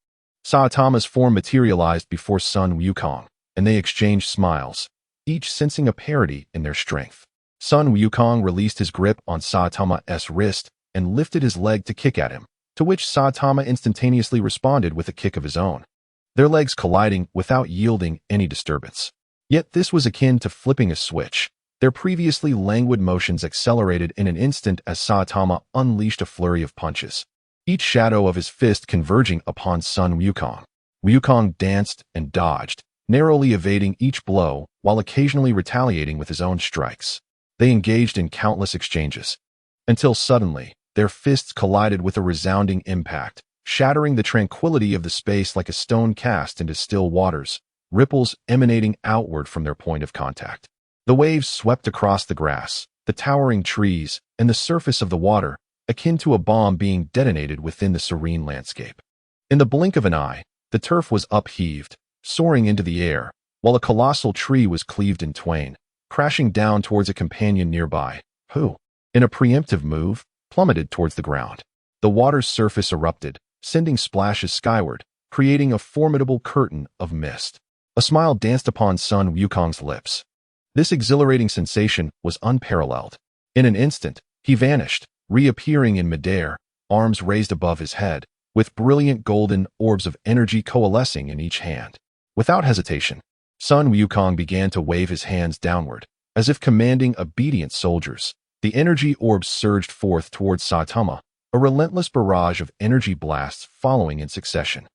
Saitama's form materialized before Sun Wukong, and they exchanged smiles, each sensing a parity in their strength. Sun Wukong released his grip on Saitama's wrist and lifted his leg to kick at him, to which Saitama instantaneously responded with a kick of his own, their legs colliding without yielding any disturbance. Yet this was akin to flipping a switch. Their previously languid motions accelerated in an instant as Saitama unleashed a flurry of punches, each shadow of his fist converging upon Sun Wukong. Wukong danced and dodged, narrowly evading each blow while occasionally retaliating with his own strikes. They engaged in countless exchanges, until suddenly, their fists collided with a resounding impact, shattering the tranquility of the space like a stone cast into still waters, ripples emanating outward from their point of contact. The waves swept across the grass, the towering trees, and the surface of the water, akin to a bomb being detonated within the serene landscape. In the blink of an eye, the turf was upheaved, soaring into the air, while a colossal tree was cleaved in twain, crashing down towards a companion nearby, who, in a preemptive move, plummeted towards the ground. The water's surface erupted, sending splashes skyward, creating a formidable curtain of mist. A smile danced upon Sun Wukong's lips. This exhilarating sensation was unparalleled. In an instant, he vanished, reappearing in midair, arms raised above his head, with brilliant golden orbs of energy coalescing in each hand. Without hesitation, Sun Wukong began to wave his hands downward, as if commanding obedient soldiers. The energy orbs surged forth towards Saitama, a relentless barrage of energy blasts following in succession.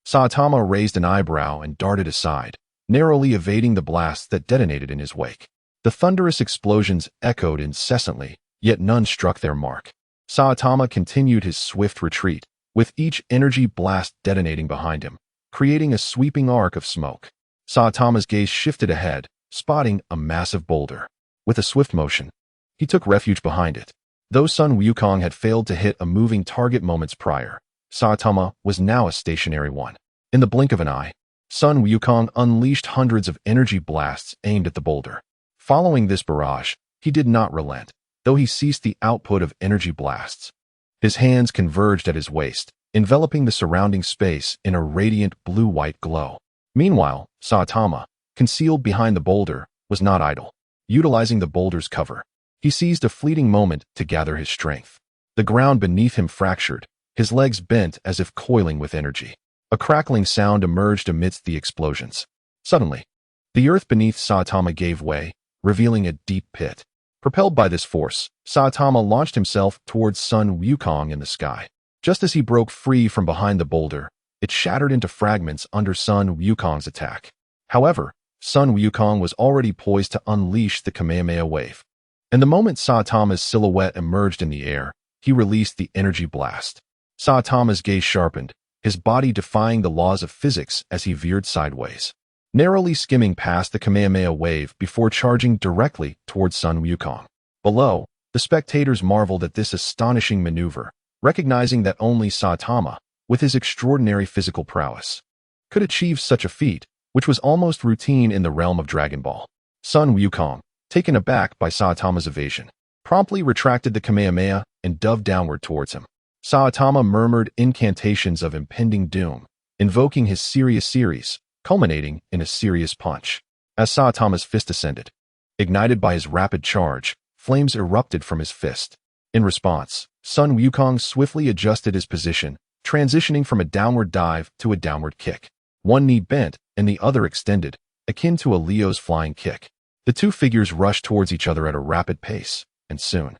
Saitama raised an eyebrow and darted aside, narrowly evading the blasts that detonated in his wake. The thunderous explosions echoed incessantly, yet none struck their mark. Saitama continued his swift retreat, with each energy blast detonating behind him, creating a sweeping arc of smoke. Saitama's gaze shifted ahead, spotting a massive boulder. With a swift motion, he took refuge behind it. Though Sun Wukong had failed to hit a moving target moments prior, Saitama was now a stationary one. In the blink of an eye, Sun Wukong unleashed hundreds of energy blasts aimed at the boulder. Following this barrage, he did not relent, though he ceased the output of energy blasts. His hands converged at his waist, enveloping the surrounding space in a radiant blue-white glow. Meanwhile, Saitama, concealed behind the boulder, was not idle. Utilizing the boulder's cover, he seized a fleeting moment to gather his strength. The ground beneath him fractured, his legs bent as if coiling with energy. A crackling sound emerged amidst the explosions. Suddenly, the earth beneath Saitama gave way, revealing a deep pit. Propelled by this force, Saitama launched himself towards Sun Wukong in the sky. Just as he broke free from behind the boulder, it shattered into fragments under Sun Wukong's attack. However, Sun Wukong was already poised to unleash the Kamehameha wave. And the moment Saitama's silhouette emerged in the air, he released the energy blast. Saitama's gaze sharpened, his body defying the laws of physics as he veered sideways, narrowly skimming past the Kamehameha wave before charging directly towards Sun Wukong. Below, the spectators marveled at this astonishing maneuver, recognizing that only Saitama, with his extraordinary physical prowess, could achieve such a feat, which was almost routine in the realm of Dragon Ball. Sun Wukong, taken aback by Saitama's evasion, promptly retracted the Kamehameha and dove downward towards him. Saitama murmured incantations of impending doom, invoking his serious series, culminating in a serious punch. As Saitama's fist ascended, ignited by his rapid charge, flames erupted from his fist. In response, Sun Wukong swiftly adjusted his position, transitioning from a downward dive to a downward kick. One knee bent and the other extended, akin to a Leo's flying kick. The two figures rushed towards each other at a rapid pace, and soon,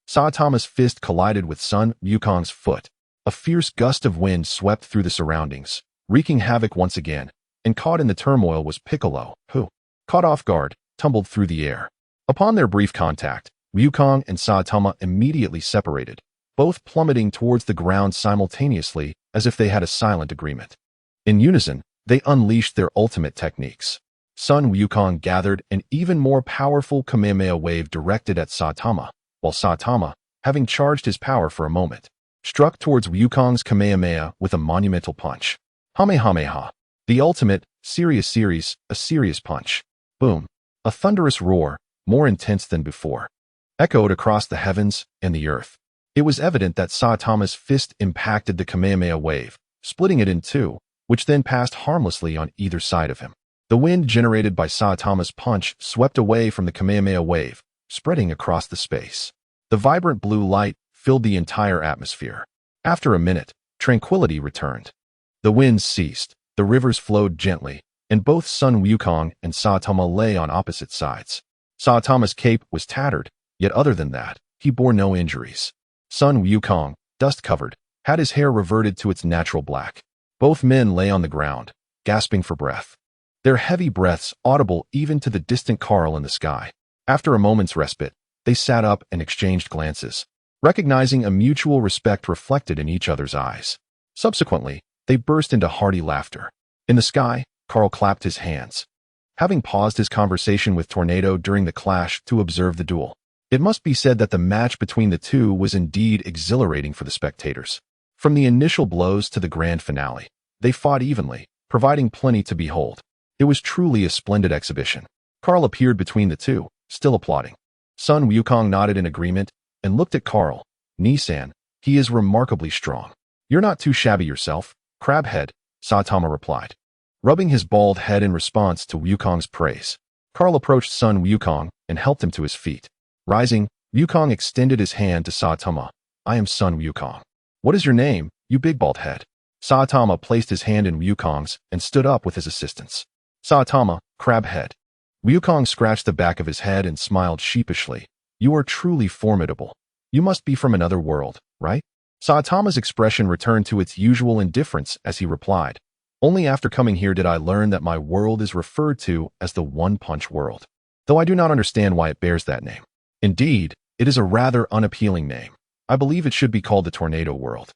Saitama's fist collided with Sun Wukong's foot. A fierce gust of wind swept through the surroundings, wreaking havoc once again, and caught in the turmoil was Piccolo, who, caught off guard, tumbled through the air. Upon their brief contact, Wukong and Saitama immediately separated, both plummeting towards the ground simultaneously as if they had a silent agreement. In unison, they unleashed their ultimate techniques. Sun Wukong gathered an even more powerful Kamehameha wave directed at Saitama, while Saitama, having charged his power for a moment, struck towards Wukong's Kamehameha with a monumental punch. Kamehameha. The ultimate, serious punch. Boom. A thunderous roar, more intense than before, echoed across the heavens and the earth. It was evident that Saitama's fist impacted the Kamehameha wave, splitting it in two, which then passed harmlessly on either side of him. The wind generated by Saitama's punch swept away from the Kamehameha wave, spreading across the space. The vibrant blue light filled the entire atmosphere. After a minute, tranquility returned. The winds ceased, the rivers flowed gently, and both Sun Wukong and Saitama lay on opposite sides. Saitama's cape was tattered, yet other than that, he bore no injuries. Sun Wukong, dust-covered, had his hair reverted to its natural black. Both men lay on the ground, gasping for breath, their heavy breaths audible even to the distant Kaal in the sky. After a moment's respite, they sat up and exchanged glances, recognizing a mutual respect reflected in each other's eyes. Subsequently, they burst into hearty laughter. In the sky, Kaal clapped his hands, having paused his conversation with Tornado during the clash to observe the duel. It must be said that the match between the two was indeed exhilarating for the spectators. From the initial blows to the grand finale, they fought evenly, providing plenty to behold. It was truly a splendid exhibition. Kaal appeared between the two, still applauding. Sun Wukong nodded in agreement and looked at Kaal. "Nisan, he is remarkably strong. You're not too shabby yourself, crabhead," Saitama replied, rubbing his bald head in response to Wukong's praise. Kaal approached Sun Wukong and helped him to his feet. Rising, Wukong extended his hand to Saitama. "I am Sun Wukong. What is your name, you big bald head?" Saitama placed his hand in Wukong's and stood up with his assistance. "Saitama, crabhead." Wukong scratched the back of his head and smiled sheepishly. "You are truly formidable. You must be from another world, right?" Saitama's expression returned to its usual indifference as he replied, "Only after coming here did I learn that my world is referred to as the One-Punch World, though I do not understand why it bears that name. Indeed, it is a rather unappealing name. I believe it should be called the Tornado World.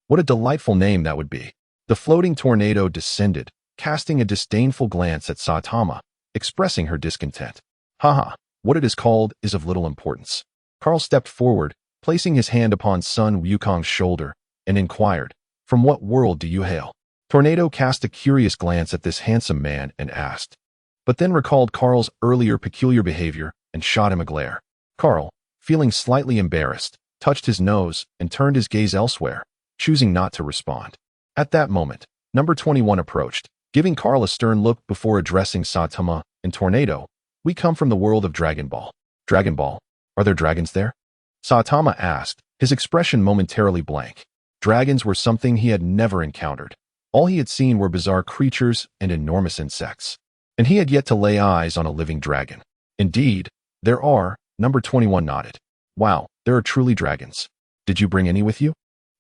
What a delightful name that would be." The floating tornado descended, casting a disdainful glance at Saitama, expressing her discontent. "Haha, what it is called is of little importance." Kaal stepped forward, placing his hand upon Sun Wukong's shoulder, and inquired, "From what world do you hail?" Tornado cast a curious glance at this handsome man and asked, but then recalled Kaal's earlier peculiar behavior and shot him a glare. Kaal, feeling slightly embarrassed, touched his nose and turned his gaze elsewhere, choosing not to respond. At that moment, number 21 approached, giving Kaal a stern look before addressing Saitama and Tornado. "We come from the world of Dragon Ball." "Dragon Ball? Are there dragons there?" Saitama asked, his expression momentarily blank. Dragons were something he had never encountered. All he had seen were bizarre creatures and enormous insects, and he had yet to lay eyes on a living dragon. "Indeed, there are," number 21 nodded. "Wow, there are truly dragons. Did you bring any with you?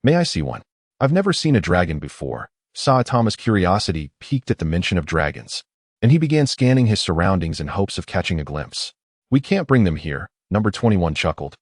May I see one?" "I've never seen a dragon before." Saitama's curiosity piqued at the mention of dragons, and he began scanning his surroundings in hopes of catching a glimpse. "We can't bring them here," number 21 chuckled,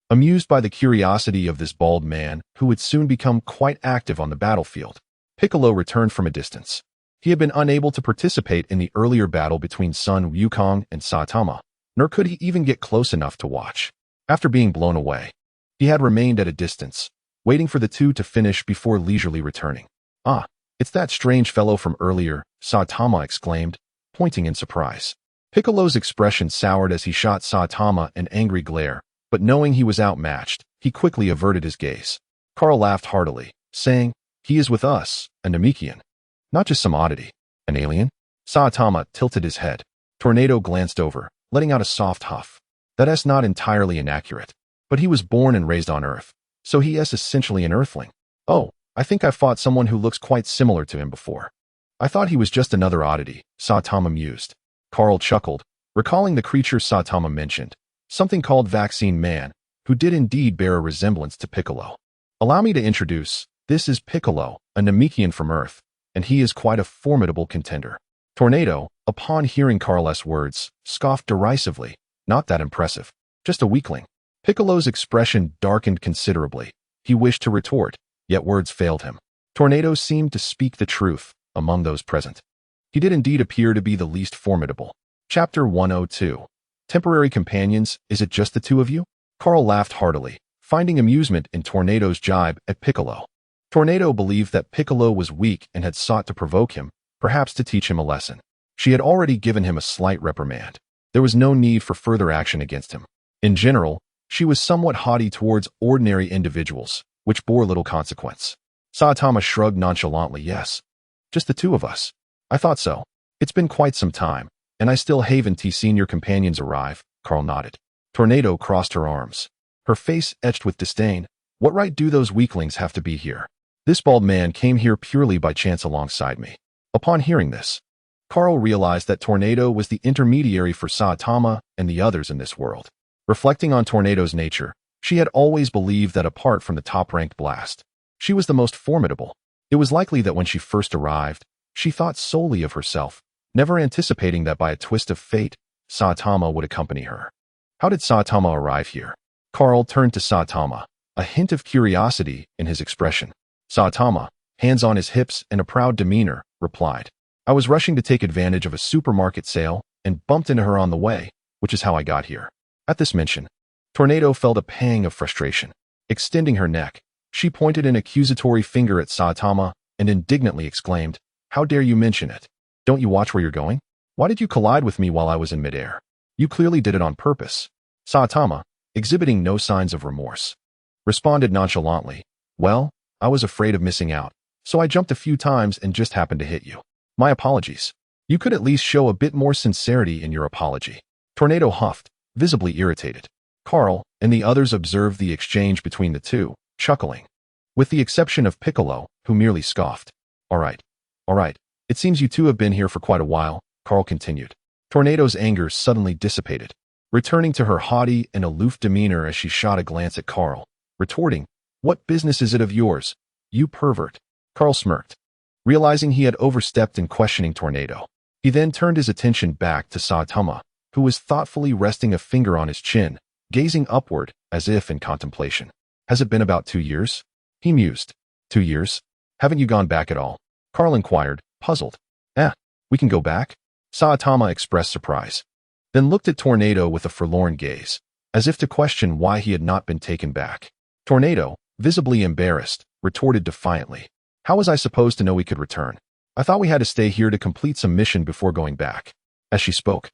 amused by the curiosity of this bald man who would soon become quite active on the battlefield. Piccolo returned from a distance. He had been unable to participate in the earlier battle between Sun Wukong and Saitama, nor could he even get close enough to watch. After being blown away, he had remained at a distance, waiting for the two to finish before leisurely returning. "Ah, it's that strange fellow from earlier," Saitama exclaimed, pointing in surprise. Piccolo's expression soured as he shot Saitama an angry glare, but knowing he was outmatched, he quickly averted his gaze. Kaal laughed heartily, saying, "He is with us, a Namekian. Not just some oddity. An alien?" Saitama tilted his head. Tornado glanced over, letting out a soft huff. "That's not entirely inaccurate, but he was born and raised on Earth, so he is essentially an Earthling." "Oh, I think I fought someone who looks quite similar to him before. I thought he was just another oddity, Saitama mused. Kaal chuckled, recalling the creature Saitama mentioned, something called Vaccine Man, who did indeed bear a resemblance to Piccolo. Allow me to introduce, this is Piccolo, a Namekian from Earth, and he is quite a formidable contender. Tornado, upon hearing Kaal's words, scoffed derisively. Not that impressive. Just a weakling. Piccolo's expression darkened considerably. He wished to retort, yet words failed him. Tornado seemed to speak the truth among those present. He did indeed appear to be the least formidable. Chapter 102. Temporary companions, is it just the two of you? Kaal laughed heartily, finding amusement in Tornado's jibe at Piccolo. Tornado believed that Piccolo was weak and had sought to provoke him, perhaps to teach him a lesson. She had already given him a slight reprimand. There was no need for further action against him. In general, she was somewhat haughty towards ordinary individuals, which bore little consequence. Saitama shrugged nonchalantly. Yes. Just the two of us. I thought so. It's been quite some time, and I still haven't seen your companions arrive, Kaal nodded. Tornado crossed her arms, her face etched with disdain. What right do those weaklings have to be here? This bald man came here purely by chance alongside me. Upon hearing this, Kaal realized that Tornado was the intermediary for Saitama and the others in this world. Reflecting on Tornado's nature, she had always believed that apart from the top-ranked blast, she was the most formidable. It was likely that when she first arrived, she thought solely of herself, never anticipating that by a twist of fate, Saitama would accompany her. How did Saitama arrive here? Kaal turned to Saitama, a hint of curiosity in his expression. Saitama, hands on his hips and a proud demeanor, replied, I was rushing to take advantage of a supermarket sale and bumped into her on the way, which is how I got here. At this mention, Tornado felt a pang of frustration. Extending her neck, she pointed an accusatory finger at Saitama and indignantly exclaimed, How dare you mention it? Don't you watch where you're going? Why did you collide with me while I was in midair? You clearly did it on purpose. Saitama, exhibiting no signs of remorse, responded nonchalantly, Well, I was afraid of missing out, so I jumped a few times and just happened to hit you. My apologies. You could at least show a bit more sincerity in your apology. Tornado huffed, visibly irritated. Kaal and the others observed the exchange between the two, chuckling. With the exception of Piccolo, who merely scoffed. All right. It seems you two have been here for quite a while, Kaal continued. Tornado's anger suddenly dissipated, returning to her haughty and aloof demeanor as she shot a glance at Kaal, retorting, What business is it of yours, you pervert? Kaal smirked, realizing he had overstepped in questioning Tornado. He then turned his attention back to Saitama, who was thoughtfully resting a finger on his chin, gazing upward as if in contemplation. Has it been about 2 years? He mused. 2 years? Haven't you gone back at all? Kaal inquired, puzzled. We can go back? Saitama expressed surprise, then looked at Tornado with a forlorn gaze, as if to question why he had not been taken back. Tornado, visibly embarrassed, retorted defiantly, How was I supposed to know we could return? I thought we had to stay here to complete some mission before going back. As she spoke,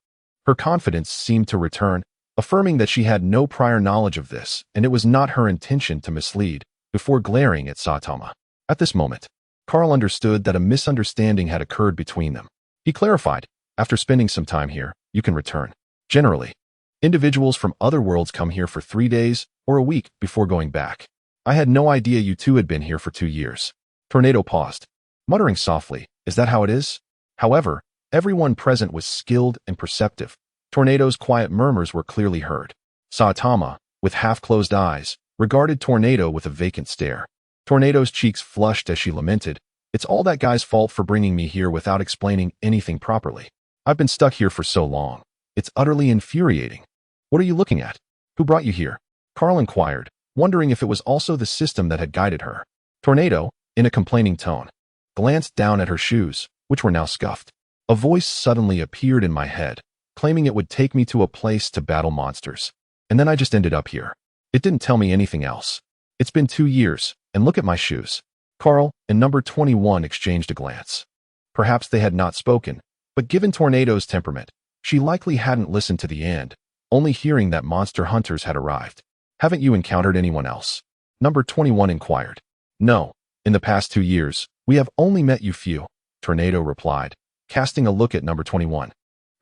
her confidence seemed to return, affirming that she had no prior knowledge of this, and it was not her intention to mislead, before glaring at Saitama. At this moment, Kaal understood that a misunderstanding had occurred between them. He clarified, After spending some time here, you can return. Generally, individuals from other worlds come here for 3 days or a week before going back. I had no idea you two had been here for 2 years. Tornado paused, muttering softly, Is that how it is? However, everyone present was skilled and perceptive. Tornado's quiet murmurs were clearly heard. Saitama, with half-closed eyes, regarded Tornado with a vacant stare. Tornado's cheeks flushed as she lamented, It's all that guy's fault for bringing me here without explaining anything properly. I've been stuck here for so long. It's utterly infuriating. What are you looking at? Who brought you here? Kaal inquired, wondering if it was also the system that had guided her. Tornado, in a complaining tone, glanced down at her shoes, which were now scuffed. A voice suddenly appeared in my head, claiming it would take me to a place to battle monsters. And then I just ended up here. It didn't tell me anything else. It's been 2 years, and look at my shoes. Kaal and number 21 exchanged a glance. Perhaps they had not spoken, but given Tornado's temperament, she likely hadn't listened to the end, only hearing that monster hunters had arrived. Haven't you encountered anyone else? Number 21 inquired. No, in the past 2 years, we have only met you few, Tornado replied, casting a look at number 21.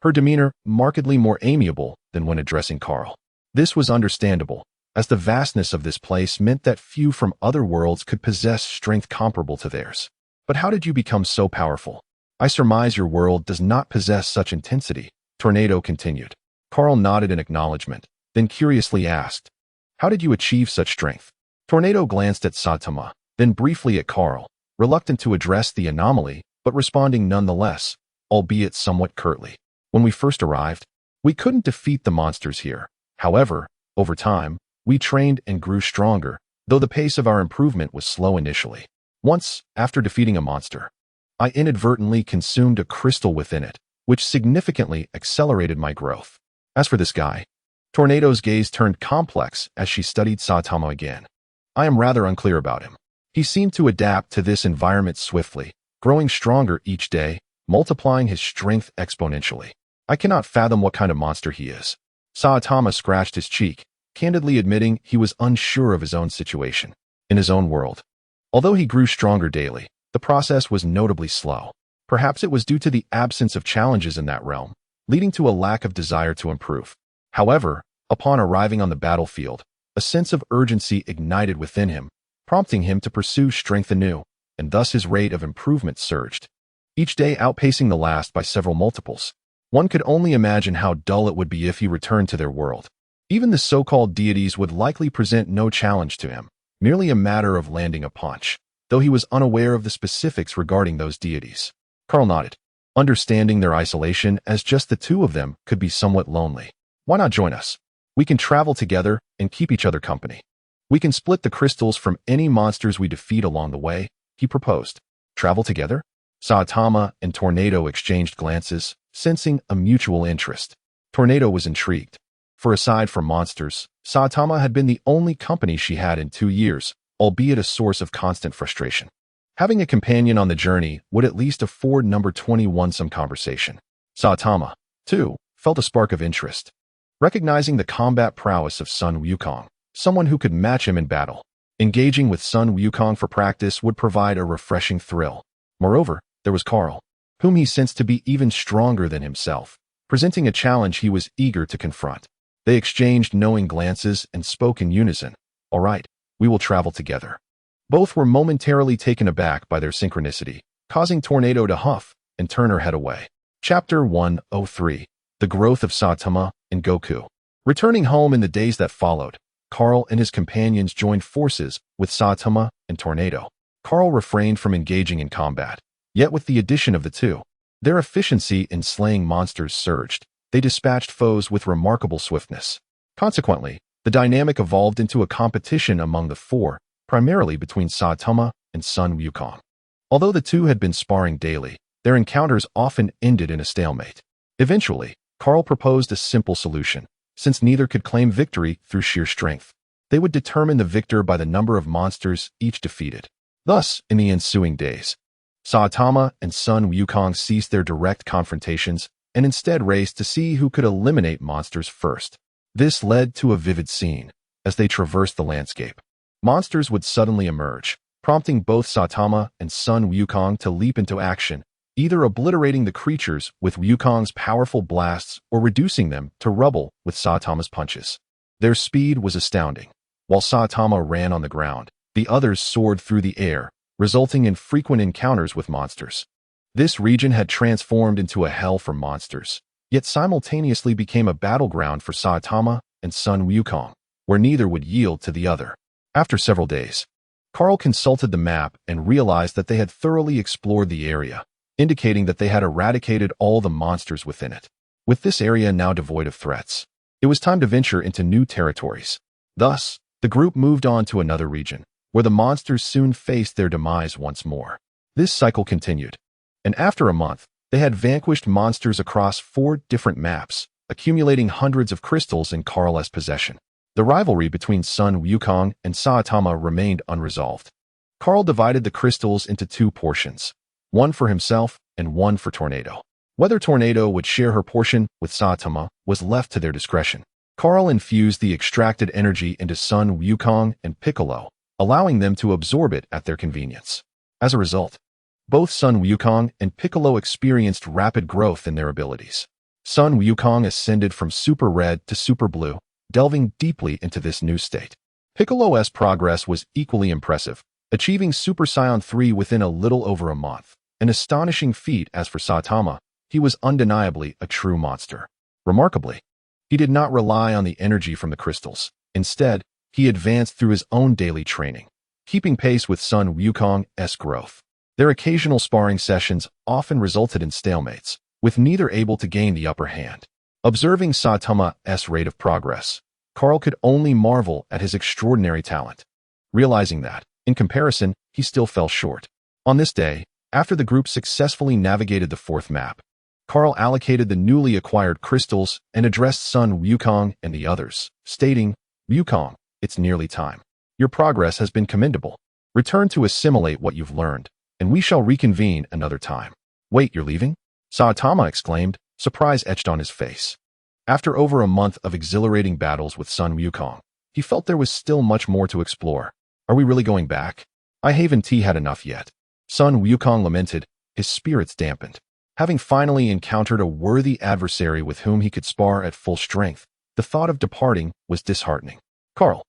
Her demeanor markedly more amiable than when addressing Kaal. This was understandable, as the vastness of this place meant that few from other worlds could possess strength comparable to theirs. But how did you become so powerful? I surmise your world does not possess such intensity, Tornado continued. Kaal nodded in acknowledgement, then curiously asked, how did you achieve such strength? Tornado glanced at Saitama, then briefly at Kaal, reluctant to address the anomaly, but responding nonetheless, albeit somewhat curtly. When we first arrived, we couldn't defeat the monsters here. However, over time, we trained and grew stronger, though the pace of our improvement was slow initially. Once, after defeating a monster, I inadvertently consumed a crystal within it, which significantly accelerated my growth. As for this guy, Tornado's gaze turned complex as she studied Saitama again. I am rather unclear about him. He seemed to adapt to this environment swiftly, growing stronger each day, multiplying his strength exponentially. I cannot fathom what kind of monster he is. Saitama scratched his cheek, candidly admitting he was unsure of his own situation. In his own world, although he grew stronger daily, the process was notably slow. Perhaps it was due to the absence of challenges in that realm, leading to a lack of desire to improve. However, upon arriving on the battlefield, a sense of urgency ignited within him, prompting him to pursue strength anew, and thus his rate of improvement surged, each day outpacing the last by several multiples. One could only imagine how dull it would be if he returned to their world. Even the so-called deities would likely present no challenge to him, merely a matter of landing a punch, though he was unaware of the specifics regarding those deities. Kaal nodded, understanding their isolation as just the two of them could be somewhat lonely. Why not join us? We can travel together and keep each other company. We can split the crystals from any monsters we defeat along the way, he proposed. Travel together? Saitama and Tornado exchanged glances, sensing a mutual interest. Tornado was intrigued. For aside from monsters, Saitama had been the only company she had in 2 years, albeit a source of constant frustration. Having a companion on the journey would at least afford number 21 some conversation. Saitama, too, felt a spark of interest. Recognizing the combat prowess of Sun Wukong, someone who could match him in battle, engaging with Sun Wukong for practice would provide a refreshing thrill. Moreover, there was Kaal, whom he sensed to be even stronger than himself, presenting a challenge he was eager to confront. They exchanged knowing glances and spoke in unison. All right, we will travel together. Both were momentarily taken aback by their synchronicity, causing Tornado to huff and turn her head away. Chapter 103. The Growth of Saitama and Goku. Returning home in the days that followed, Kaal and his companions joined forces with Saitama and Tornado. Kaal refrained from engaging in combat, yet with the addition of the two, their efficiency in slaying monsters surged. They dispatched foes with remarkable swiftness. Consequently, the dynamic evolved into a competition among the four, primarily between Saitama and Sun Wukong. Although the two had been sparring daily, their encounters often ended in a stalemate. Eventually, Kaal proposed a simple solution. Since neither could claim victory through sheer strength, they would determine the victor by the number of monsters each defeated. Thus, in the ensuing days, Saitama and Sun Wukong ceased their direct confrontations and instead raced to see who could eliminate monsters first. This led to a vivid scene. As they traversed the landscape, monsters would suddenly emerge, prompting both Saitama and Sun Wukong to leap into action, either obliterating the creatures with Wukong's powerful blasts or reducing them to rubble with Saitama's punches. Their speed was astounding. While Saitama ran on the ground, the others soared through the air, resulting in frequent encounters with monsters. This region had transformed into a hell for monsters, yet simultaneously became a battleground for Saitama and Sun Wukong, where neither would yield to the other. After several days, Kaal consulted the map and realized that they had thoroughly explored the area, indicating that they had eradicated all the monsters within it. With this area now devoid of threats, it was time to venture into new territories. Thus, the group moved on to another region, where the monsters soon faced their demise once more. This cycle continued, and after a month, they had vanquished monsters across 4 different maps, accumulating hundreds of crystals in Kaal's possession. The rivalry between Sun Wukong and Saitama remained unresolved. Kaal divided the crystals into 2 portions, one for himself and one for Tornado. Whether Tornado would share her portion with Saitama was left to their discretion. Kaal infused the extracted energy into Sun Wukong and Piccolo, allowing them to absorb it at their convenience. As a result, both Sun Wukong and Piccolo experienced rapid growth in their abilities. Sun Wukong ascended from Super Red to Super Blue, delving deeply into this new state. Piccolo's progress was equally impressive, achieving Super Saiyan 3 within a little over a month. An astonishing feat. As for Saitama, he was undeniably a true monster. Remarkably, he did not rely on the energy from the crystals. Instead, he advanced through his own daily training, keeping pace with Sun Wukong's growth. Their occasional sparring sessions often resulted in stalemates, with neither able to gain the upper hand. Observing Saitama's rate of progress, Kaal could only marvel at his extraordinary talent, realizing that, in comparison, he still fell short. On this day, after the group successfully navigated the fourth map, Kaal allocated the newly acquired crystals and addressed Sun Wukong and the others, stating, "Wukong, it's nearly time. Your progress has been commendable. Return to assimilate what you've learned, and we shall reconvene another time." "Wait, you're leaving?" Saitama exclaimed, surprise etched on his face. After over a month of exhilarating battles with Sun Wukong, he felt there was still much more to explore. "Are we really going back? I haven't had enough yet." Sun Wukong lamented, his spirits dampened. Having finally encountered a worthy adversary with whom he could spar at full strength, the thought of departing was disheartening. Kaal,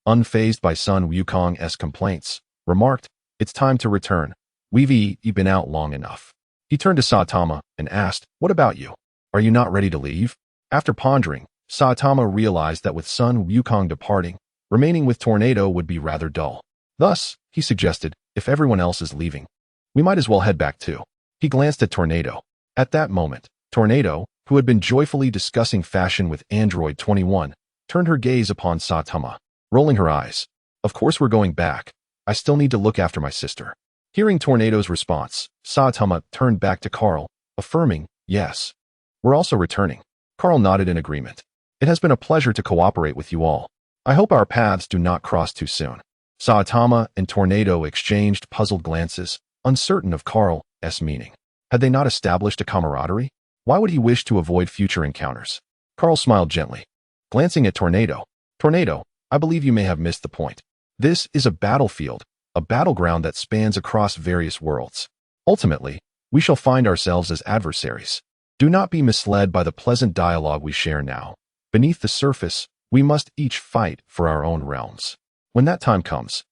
unfazed by Sun Wukong's complaints, remarked, "It's time to return. We've been out long enough." He turned to Saitama and asked, "What about you? Are you not ready to leave?" After pondering, Saitama realized that with Sun Wukong departing, remaining with Tornado would be rather dull. Thus, he suggested, "If everyone else is leaving, we might as well head back too." He glanced at Tornado. At that moment, Tornado, who had been joyfully discussing fashion with Android 21, turned her gaze upon Saitama, rolling her eyes. "Of course we're going back. I still need to look after my sister." Hearing Tornado's response, Saitama turned back to Kaal, affirming, "Yes. We're also returning." Kaal nodded in agreement. "It has been a pleasure to cooperate with you all. I hope our paths do not cross too soon." Saitama and Tornado exchanged puzzled glances, uncertain of Kaal's meaning. Had they not established a camaraderie? Why would he wish to avoid future encounters? Kaal smiled gently, glancing at Tornado. "Tornado, I believe you may have missed the point. This is a battlefield, a battleground that spans across various worlds. Ultimately, we shall find ourselves as adversaries. Do not be misled by the pleasant dialogue we share now. Beneath the surface, we must each fight for our own realms. When that time comes,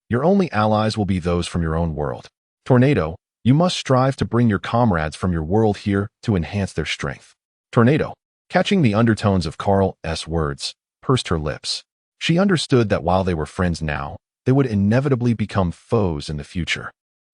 your only allies will be those from your own world. Tornado, you must strive to bring your comrades from your world here to enhance their strength." Tornado, catching the undertones of Kaal's words, pursed her lips. She understood that while they were friends now, they would inevitably become foes in the future.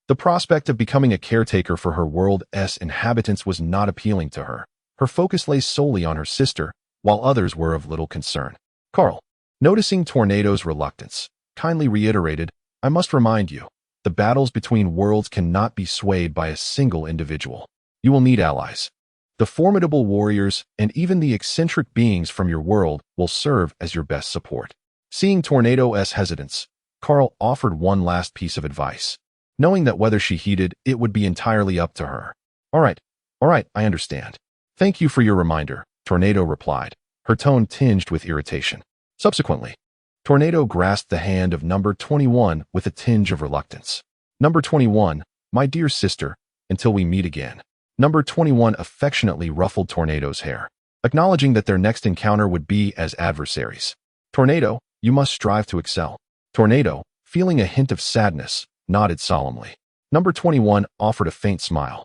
The prospect of becoming a caretaker for her world's inhabitants was not appealing to her. Her focus lay solely on her sister, while others were of little concern. Kaal, noticing Tornado's reluctance, kindly reiterated, "I must remind you, the battles between worlds cannot be swayed by a single individual. You will need allies. The formidable warriors and even the eccentric beings from your world will serve as your best support." Seeing Tornado's hesitance, Kaal offered one last piece of advice, knowing that whether she heeded it would be entirely up to her. All right, I understand. Thank you for your reminder," Tornado replied, her tone tinged with irritation. Subsequently, Tornado grasped the hand of number 21 with a tinge of reluctance. "Number 21, my dear sister, until we meet again." Number 21 affectionately ruffled Tornado's hair, acknowledging that their next encounter would be as adversaries. "Tornado, you must strive to excel." Tornado, feeling a hint of sadness, nodded solemnly. Number 21 offered a faint smile.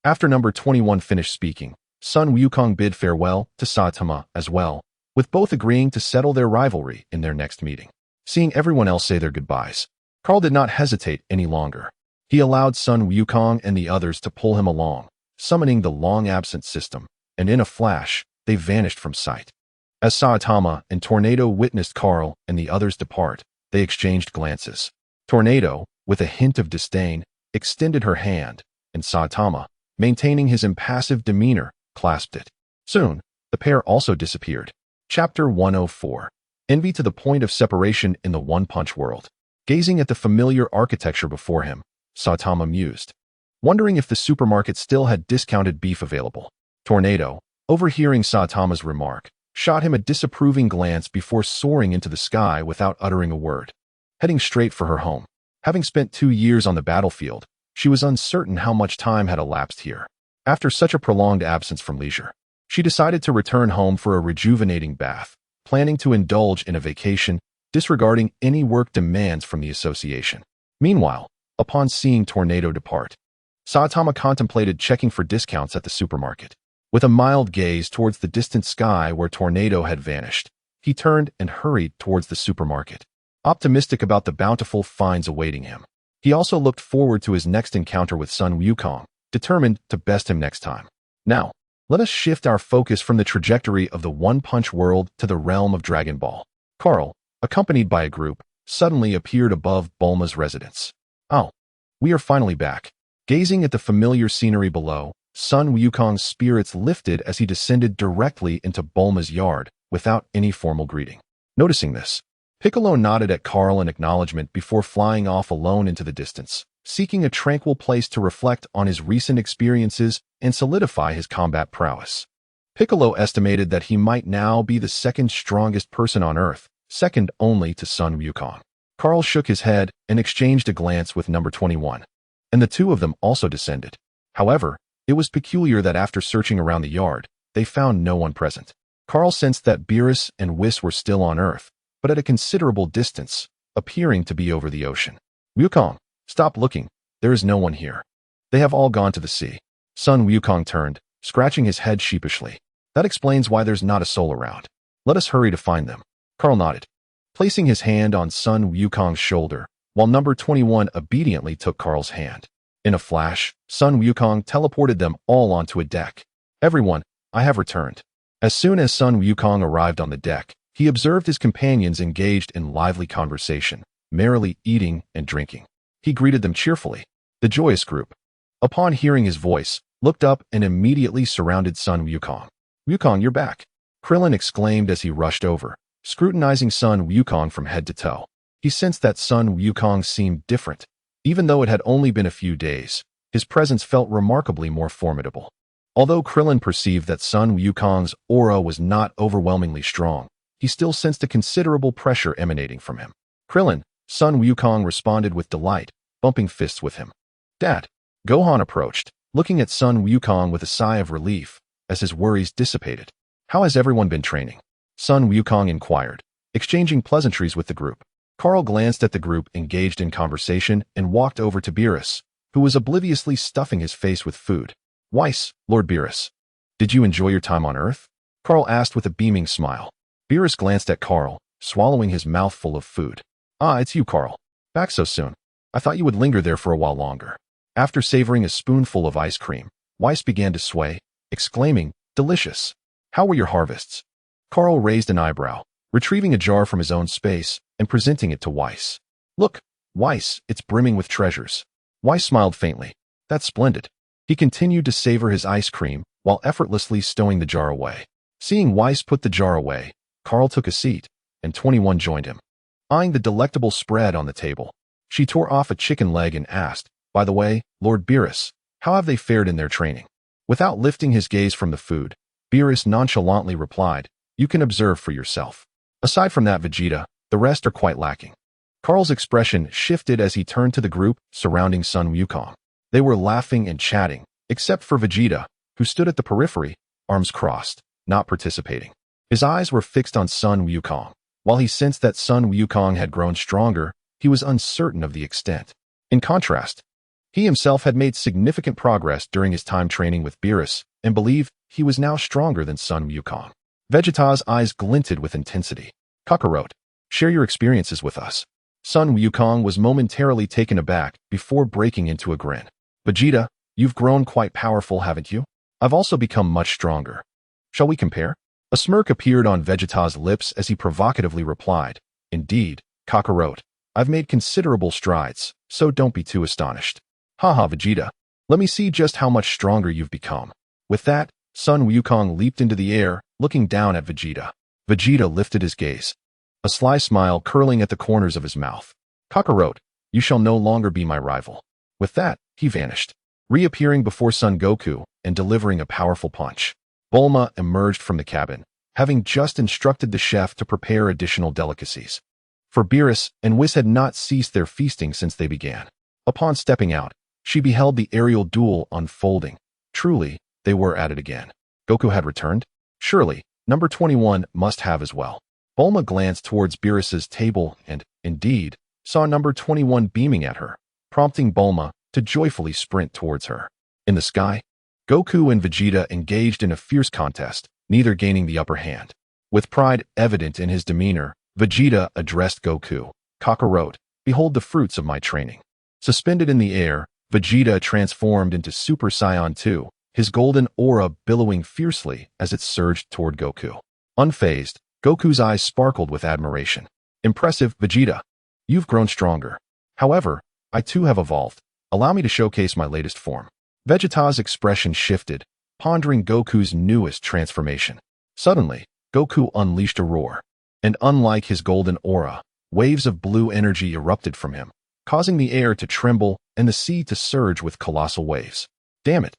After number 21 finished speaking, Sun Wukong bid farewell to Saitama as well, with both agreeing to settle their rivalry in their next meeting. Seeing everyone else say their goodbyes, Kaal did not hesitate any longer. He allowed Sun Wukong and the others to pull him along, summoning the long-absent system, and in a flash, they vanished from sight. As Saitama and Tornado witnessed Kaal and the others depart, they exchanged glances. Tornado, with a hint of disdain, extended her hand, and Saitama, maintaining his impassive demeanor, clasped it. Soon, the pair also disappeared. Chapter 104. Envy to the point of separation in the One-Punch world. Gazing at the familiar architecture before him, Saitama mused, wondering if the supermarket still had discounted beef available. Tornado, overhearing Saitama's remark, shot him a disapproving glance before soaring into the sky without uttering a word. Heading straight for her home. Having spent 2 years on the battlefield, she was uncertain how much time had elapsed here. After such a prolonged absence from leisure, she decided to return home for a rejuvenating bath, planning to indulge in a vacation, disregarding any work demands from the association. Meanwhile, upon seeing Tornado depart, Saitama contemplated checking for discounts at the supermarket. With a mild gaze towards the distant sky where Tornado had vanished, he turned and hurried towards the supermarket, optimistic about the bountiful finds awaiting him. He also looked forward to his next encounter with Sun Wukong, determined to best him next time. Now, let us shift our focus from the trajectory of the One-Punch world to the realm of Dragon Ball. Carl, accompanied by a group, suddenly appeared above Bulma's residence. Oh, we are finally back. Gazing at the familiar scenery below, Sun Wukong's spirits lifted as he descended directly into Bulma's yard without any formal greeting. Noticing this, Piccolo nodded at Carl in acknowledgement before flying off alone into the distance, seeking a tranquil place to reflect on his recent experiences and solidify his combat prowess. Piccolo estimated that he might now be the second strongest person on Earth, second only to Sun Wukong. Carl shook his head and exchanged a glance with number 21, and the two of them also descended. However, it was peculiar that after searching around the yard, they found no one present. Carl sensed that Beerus and Whis were still on Earth, but at a considerable distance, appearing to be over the ocean. Wukong, stop looking. There is no one here. They have all gone to the sea. Sun Wukong turned, scratching his head sheepishly. That explains why there's not a soul around. Let us hurry to find them. Carl nodded, placing his hand on Sun Wukong's shoulder, while number 21 obediently took Carl's hand. In a flash, Sun Wukong teleported them all onto a deck. Everyone, I have returned. As soon as Sun Wukong arrived on the deck, he observed his companions engaged in lively conversation, merrily eating and drinking. He greeted them cheerfully. The joyous group, upon hearing his voice, looked up and immediately surrounded Sun Wukong. Wukong, you're back, Krillin exclaimed as he rushed over, scrutinizing Sun Wukong from head to toe. He sensed that Sun Wukong seemed different. Even though it had only been a few days, his presence felt remarkably more formidable. Although Krillin perceived that Sun Wukong's aura was not overwhelmingly strong, he still sensed a considerable pressure emanating from him. Krillin, Sun Wukong responded with delight, bumping fists with him. Dad. Gohan approached, looking at Sun Wukong with a sigh of relief as his worries dissipated. How has everyone been training? Sun Wukong inquired, exchanging pleasantries with the group. Carl glanced at the group engaged in conversation and walked over to Beerus, who was obliviously stuffing his face with food. Whis, Lord Beerus. Did you enjoy your time on Earth? Carl asked with a beaming smile. Beerus glanced at Carl, swallowing his mouth full of food. Ah, it's you, Carl. Back so soon. I thought you would linger there for a while longer. After savoring a spoonful of ice cream, Whis began to sway, exclaiming, delicious. How were your harvests? Carl raised an eyebrow, retrieving a jar from his own space and presenting it to Whis. Look, Whis, it's brimming with treasures. Whis smiled faintly. That's splendid. He continued to savor his ice cream while effortlessly stowing the jar away. Seeing Whis put the jar away, Carl took a seat, and 21 joined him. Eyeing the delectable spread on the table, she tore off a chicken leg and asked, by the way, Lord Beerus, how have they fared in their training? Without lifting his gaze from the food, Beerus nonchalantly replied, you can observe for yourself. Aside from that, Vegeta, the rest are quite lacking. Carl's expression shifted as he turned to the group surrounding Sun Wukong. They were laughing and chatting, except for Vegeta, who stood at the periphery, arms crossed, not participating. His eyes were fixed on Sun Wukong. While he sensed that Sun Wukong had grown stronger, he was uncertain of the extent. In contrast, he himself had made significant progress during his time training with Beerus and believed he was now stronger than Sun Wukong. Vegeta's eyes glinted with intensity. Kakarot, share your experiences with us. Sun Wukong was momentarily taken aback before breaking into a grin. Vegeta, you've grown quite powerful, haven't you? I've also become much stronger. Shall we compare? A smirk appeared on Vegeta's lips as he provocatively replied, Indeed, Kakarot, I've made considerable strides, so don't be too astonished. Haha, Vegeta, let me see just how much stronger you've become. With that, Sun Wukong leaped into the air, looking down at Vegeta. Vegeta lifted his gaze, a sly smile curling at the corners of his mouth. Kakarot, you shall no longer be my rival. With that, he vanished, reappearing before Son Goku and delivering a powerful punch. Bulma emerged from the cabin, having just instructed the chef to prepare additional delicacies. For Beerus and Whis had not ceased their feasting since they began. Upon stepping out, she beheld the aerial duel unfolding. Truly, they were at it again. Goku had returned? Surely, number 21 must have as well. Bulma glanced towards Beerus's table and, indeed, saw number 21 beaming at her, prompting Bulma to joyfully sprint towards her. In the sky, Goku and Vegeta engaged in a fierce contest, neither gaining the upper hand. With pride evident in his demeanor, Vegeta addressed Goku. "Kakarot, behold the fruits of my training." Suspended in the air, Vegeta transformed into Super Saiyan 2, his golden aura billowing fiercely as it surged toward Goku. Unfazed, Goku's eyes sparkled with admiration. "Impressive, Vegeta. You've grown stronger. However, I too have evolved. Allow me to showcase my latest form." Vegeta's expression shifted, pondering Goku's newest transformation. Suddenly, Goku unleashed a roar. And unlike his golden aura, waves of blue energy erupted from him, causing the air to tremble and the sea to surge with colossal waves. "Damn it.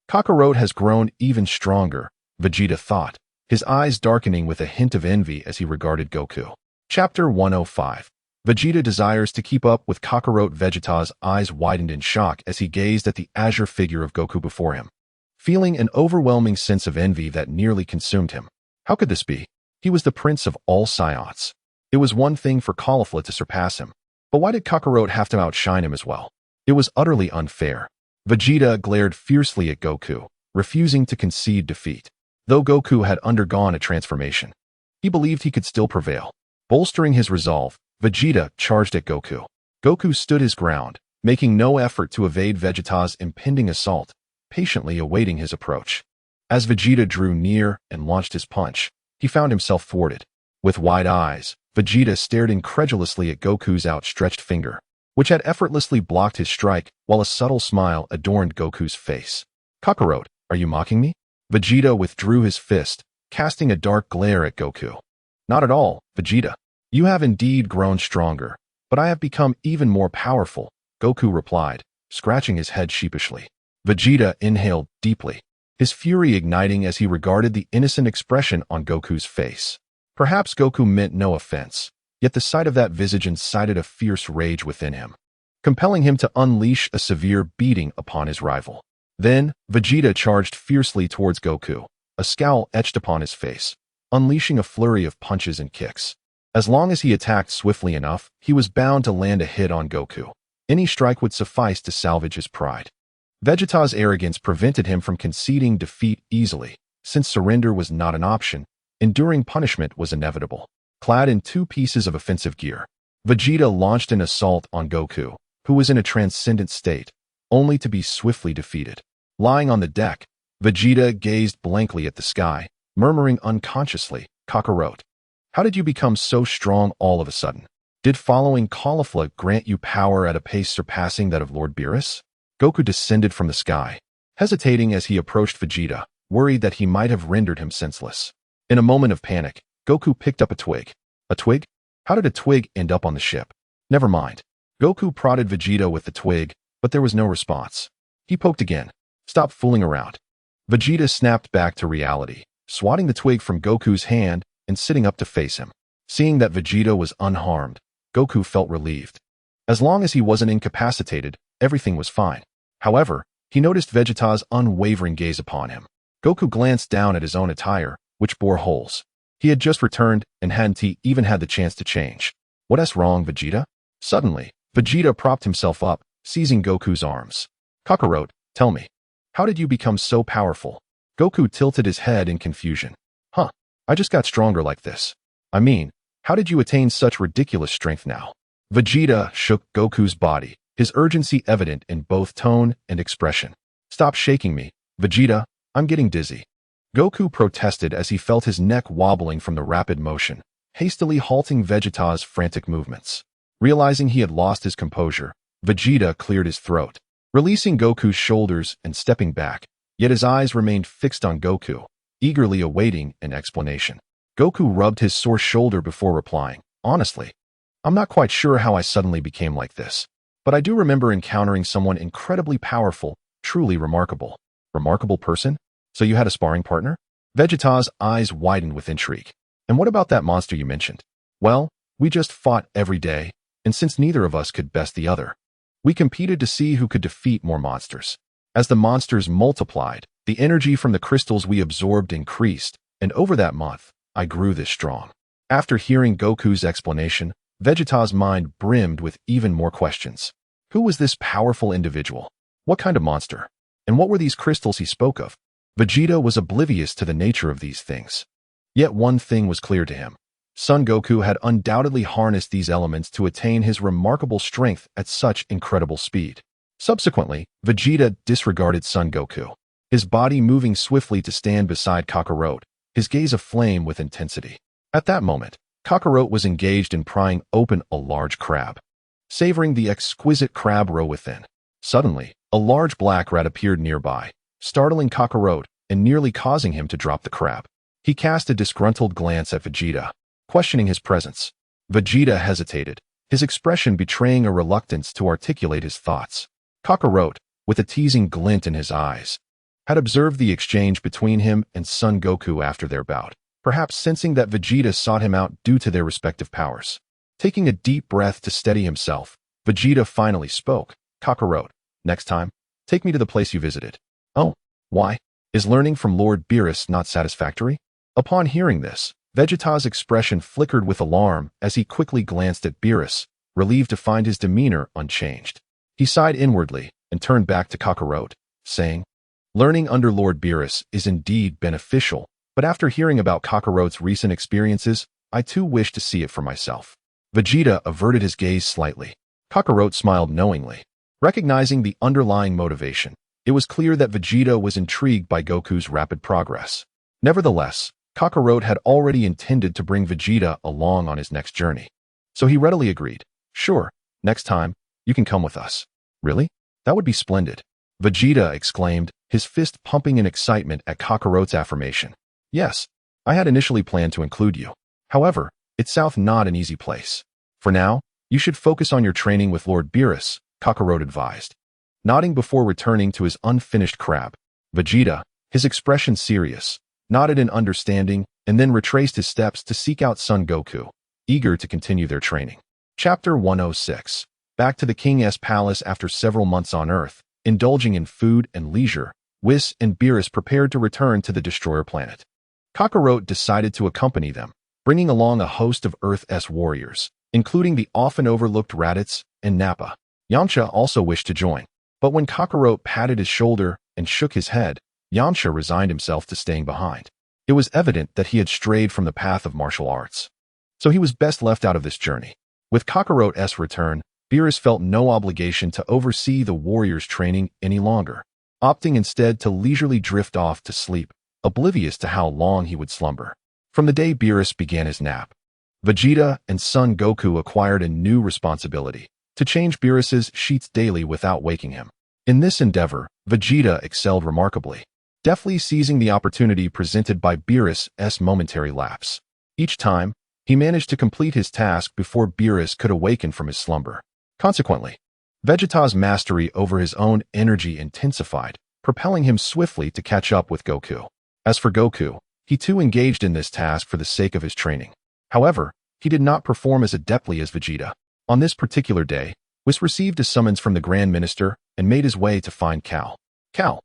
Kakarot has grown even stronger," Vegeta thought, his eyes darkening with a hint of envy as he regarded Goku. Chapter 105. Vegeta desires to keep up with Kakarot. Vegeta's eyes widened in shock as he gazed at the azure figure of Goku before him, feeling an overwhelming sense of envy that nearly consumed him. How could this be? He was the prince of all Scions. It was one thing for Caulifla to surpass him, but why did Kakarot have to outshine him as well? It was utterly unfair. Vegeta glared fiercely at Goku, refusing to concede defeat. Though Goku had undergone a transformation, he believed he could still prevail. Bolstering his resolve, Vegeta charged at Goku. Goku stood his ground, making no effort to evade Vegeta's impending assault, patiently awaiting his approach. As Vegeta drew near and launched his punch, he found himself thwarted. With wide eyes, Vegeta stared incredulously at Goku's outstretched finger, which had effortlessly blocked his strike, while a subtle smile adorned Goku's face. "Kakarot, are you mocking me?" Vegeta withdrew his fist, casting a dark glare at Goku. "Not at all, Vegeta. You have indeed grown stronger, but I have become even more powerful," Goku replied, scratching his head sheepishly. Vegeta inhaled deeply, his fury igniting as he regarded the innocent expression on Goku's face. Perhaps Goku meant no offense, yet the sight of that visage incited a fierce rage within him, compelling him to unleash a severe beating upon his rival. Then, Vegeta charged fiercely towards Goku, a scowl etched upon his face, unleashing a flurry of punches and kicks. As long as he attacked swiftly enough, he was bound to land a hit on Goku. Any strike would suffice to salvage his pride. Vegeta's arrogance prevented him from conceding defeat easily. Since surrender was not an option, enduring punishment was inevitable. Clad in 2 pieces of offensive gear, Vegeta launched an assault on Goku, who was in a transcendent state, only to be swiftly defeated. Lying on the deck, Vegeta gazed blankly at the sky, murmuring unconsciously, "Kakarot, how did you become so strong all of a sudden? Did following Caulifla grant you power at a pace surpassing that of Lord Beerus?" Goku descended from the sky, hesitating as he approached Vegeta, worried that he might have rendered him senseless. In a moment of panic, Goku picked up a twig. "A twig? How did a twig end up on the ship?" "Never mind." Goku prodded Vegeta with the twig, but there was no response. He poked again. "Stop fooling around." Vegeta snapped back to reality, swatting the twig from Goku's hand and sitting up to face him. Seeing that Vegeta was unharmed, Goku felt relieved. As long as he wasn't incapacitated, everything was fine. However, he noticed Vegeta's unwavering gaze upon him. Goku glanced down at his own attire, which bore holes. He had just returned and hadn't even had the chance to change. "What's wrong, Vegeta?" Suddenly, Vegeta propped himself up, seizing Goku's arms. "Kakarot, tell me, how did you become so powerful?" Goku tilted his head in confusion. "Huh, I just got stronger like this. I mean, how did you attain such ridiculous strength now?" Vegeta shook Goku's body, his urgency evident in both tone and expression. "Stop shaking me, Vegeta, I'm getting dizzy." Goku protested as he felt his neck wobbling from the rapid motion, hastily halting Vegeta's frantic movements. Realizing he had lost his composure, Vegeta cleared his throat, releasing Goku's shoulders and stepping back, yet his eyes remained fixed on Goku, eagerly awaiting an explanation. Goku rubbed his sore shoulder before replying, "Honestly, I'm not quite sure how I suddenly became like this, but I do remember encountering someone incredibly powerful, truly remarkable." "Remarkable person? So you had a sparring partner?" Vegeta's eyes widened with intrigue. "And what about that monster you mentioned?" "Well, we just fought every day, and since neither of us could best the other, we competed to see who could defeat more monsters. As the monsters multiplied, the energy from the crystals we absorbed increased, and over that month, I grew this strong." After hearing Goku's explanation, Vegeta's mind brimmed with even more questions. Who was this powerful individual? What kind of monster? And what were these crystals he spoke of? Vegeta was oblivious to the nature of these things. Yet one thing was clear to him. Son Goku had undoubtedly harnessed these elements to attain his remarkable strength at such incredible speed. Subsequently, Vegeta disregarded Son Goku, his body moving swiftly to stand beside Kakarot, his gaze aflame with intensity. At that moment, Kakarot was engaged in prying open a large crab, savoring the exquisite crab roe within. Suddenly, a large black rat appeared nearby, startling Kakarot and nearly causing him to drop the crab. He cast a disgruntled glance at Vegeta, questioning his presence. Vegeta hesitated, his expression betraying a reluctance to articulate his thoughts. Kakarot, with a teasing glint in his eyes, had observed the exchange between him and Son Goku after their bout, perhaps sensing that Vegeta sought him out due to their respective powers. Taking a deep breath to steady himself, Vegeta finally spoke. Kakarot, next time, take me to the place you visited. Oh, why? Is learning from Lord Beerus not satisfactory? Upon hearing this, Vegeta's expression flickered with alarm as he quickly glanced at Beerus, relieved to find his demeanor unchanged. He sighed inwardly and turned back to Kakarot, saying, learning under Lord Beerus is indeed beneficial, but after hearing about Kakarot's recent experiences, I too wish to see it for myself. Vegeta averted his gaze slightly. Kakarot smiled knowingly. Recognizing the underlying motivation, it was clear that Vegeta was intrigued by Goku's rapid progress. Nevertheless, Kakarot had already intended to bring Vegeta along on his next journey. So he readily agreed. Sure, next time, you can come with us. Really? That would be splendid. Vegeta exclaimed, his fist pumping in excitement at Kakarot's affirmation. Yes, I had initially planned to include you. However, it's South not an easy place. For now, you should focus on your training with Lord Beerus, Kakarot advised. Nodding before returning to his unfinished crab, Vegeta, his expression serious, nodded in understanding and then retraced his steps to seek out Son Goku, eager to continue their training. Chapter 106. Back to the King's palace after several months on Earth, indulging in food and leisure, Whis and Beerus prepared to return to the Destroyer planet. Kakarot decided to accompany them, bringing along a host of Earth's warriors, including the often overlooked Raditz and Nappa. Yamcha also wished to join, but when Kakarot patted his shoulder and shook his head, Yamcha resigned himself to staying behind. It was evident that he had strayed from the path of martial arts, so he was best left out of this journey. With Kakarot's return, Beerus felt no obligation to oversee the warriors' training any longer, opting instead to leisurely drift off to sleep, oblivious to how long he would slumber. From the day Beerus began his nap, Vegeta and Son Goku acquired a new responsibility: to change Beerus's sheets daily without waking him. In this endeavor, Vegeta excelled remarkably, deftly seizing the opportunity presented by Beerus's momentary lapse. Each time, he managed to complete his task before Beerus could awaken from his slumber. Consequently, Vegeta's mastery over his own energy intensified, propelling him swiftly to catch up with Goku. As for Goku, he too engaged in this task for the sake of his training. However, he did not perform as adeptly as Vegeta. On this particular day, Whis received a summons from the Grand Minister and made his way to find Kaal. Kaal,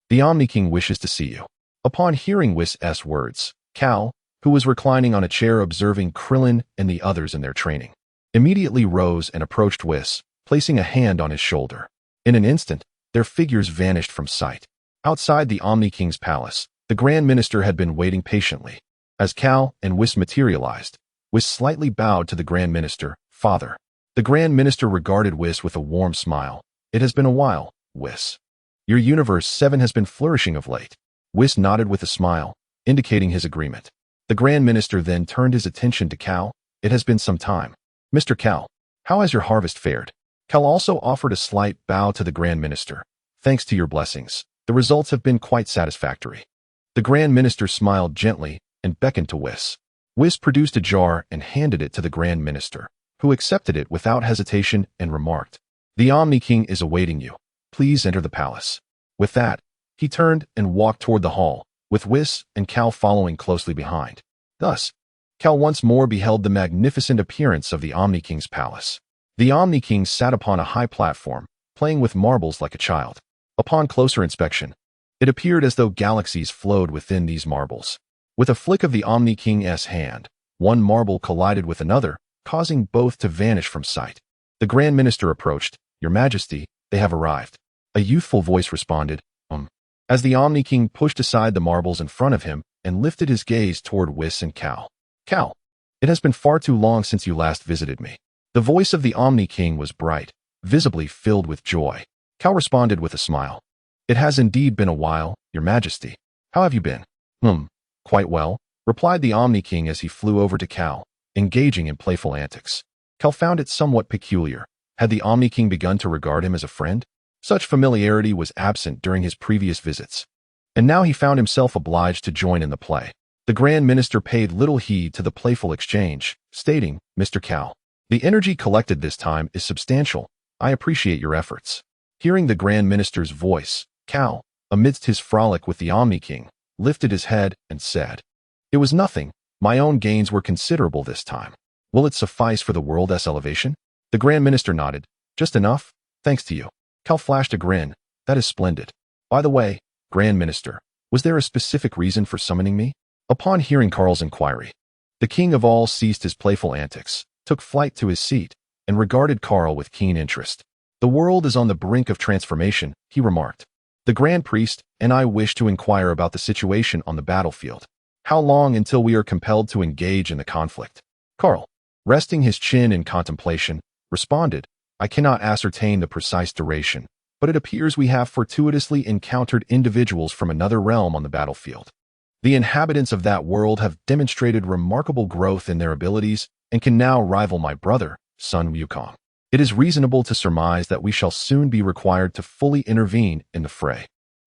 the Omni King wishes to see you. Upon hearing Whis' words, Kaal, who was reclining on a chair observing Krillin and the others in their training, immediately rose and approached Whis, placing a hand on his shoulder. In an instant, their figures vanished from sight. Outside the Omni King's palace, the Grand Minister had been waiting patiently. As Kaal and Whis materialized, Whis slightly bowed to the Grand Minister. Father. The Grand Minister regarded Whis with a warm smile. It has been a while, Whis. Your Universe 7 has been flourishing of late. Whis nodded with a smile, indicating his agreement. The Grand Minister then turned his attention to Kaal. It has been some time. Mr. Kaal, how has your harvest fared? Kaal also offered a slight bow to the Grand Minister. Thanks to your blessings, the results have been quite satisfactory. The Grand Minister smiled gently and beckoned to Whis. Whis produced a jar and handed it to the Grand Minister, who accepted it without hesitation and remarked, "The Omni King is awaiting you. Please enter the palace." With that, he turned and walked toward the hall, with Whis and Kaal following closely behind. Thus, Kaal once more beheld the magnificent appearance of the Omni King's palace. The Omni King sat upon a high platform, playing with marbles like a child. Upon closer inspection, it appeared as though galaxies flowed within these marbles. With a flick of the Omni King's hand, one marble collided with another, causing both to vanish from sight. The Grand Minister approached. "Your Majesty, they have arrived." A youthful voice responded, as the Omni King pushed aside the marbles in front of him and lifted his gaze toward Whis and Kaal. "Kaal, it has been far too long since you last visited me." The voice of the Omni King was bright, visibly filled with joy. Kaal responded with a smile. "It has indeed been a while, Your Majesty. How have you been?" Quite well," replied the Omni King as he flew over to Kaal, engaging in playful antics. Kaal found it somewhat peculiar. Had the Omni King begun to regard him as a friend? Such familiarity was absent during his previous visits, and now he found himself obliged to join in the play. The Grand Minister paid little heed to the playful exchange, stating, "Mr. Kaal, the energy collected this time is substantial. I appreciate your efforts." Hearing the Grand Minister's voice, Kaal, amidst his frolic with the Omni King, lifted his head and said, "It was nothing. My own gains were considerable this time. Will it suffice for the world's elevation?" The Grand Minister nodded. "Just enough, thanks to you." Kaal flashed a grin. "That is splendid. By the way, Grand Minister, was there a specific reason for summoning me?" Upon hearing Kaal's inquiry, the King of All ceased his playful antics, took flight to his seat, and regarded Kaal with keen interest. "The world is on the brink of transformation," he remarked. "The Grand Priest and I wish to inquire about the situation on the battlefield. How long until we are compelled to engage in the conflict?" Kaal, resting his chin in contemplation, responded, "I cannot ascertain the precise duration, but it appears we have fortuitously encountered individuals from another realm on the battlefield. The inhabitants of that world have demonstrated remarkable growth in their abilities and can now rival my brother, Sun Wukong. It is reasonable to surmise that we shall soon be required to fully intervene in the fray."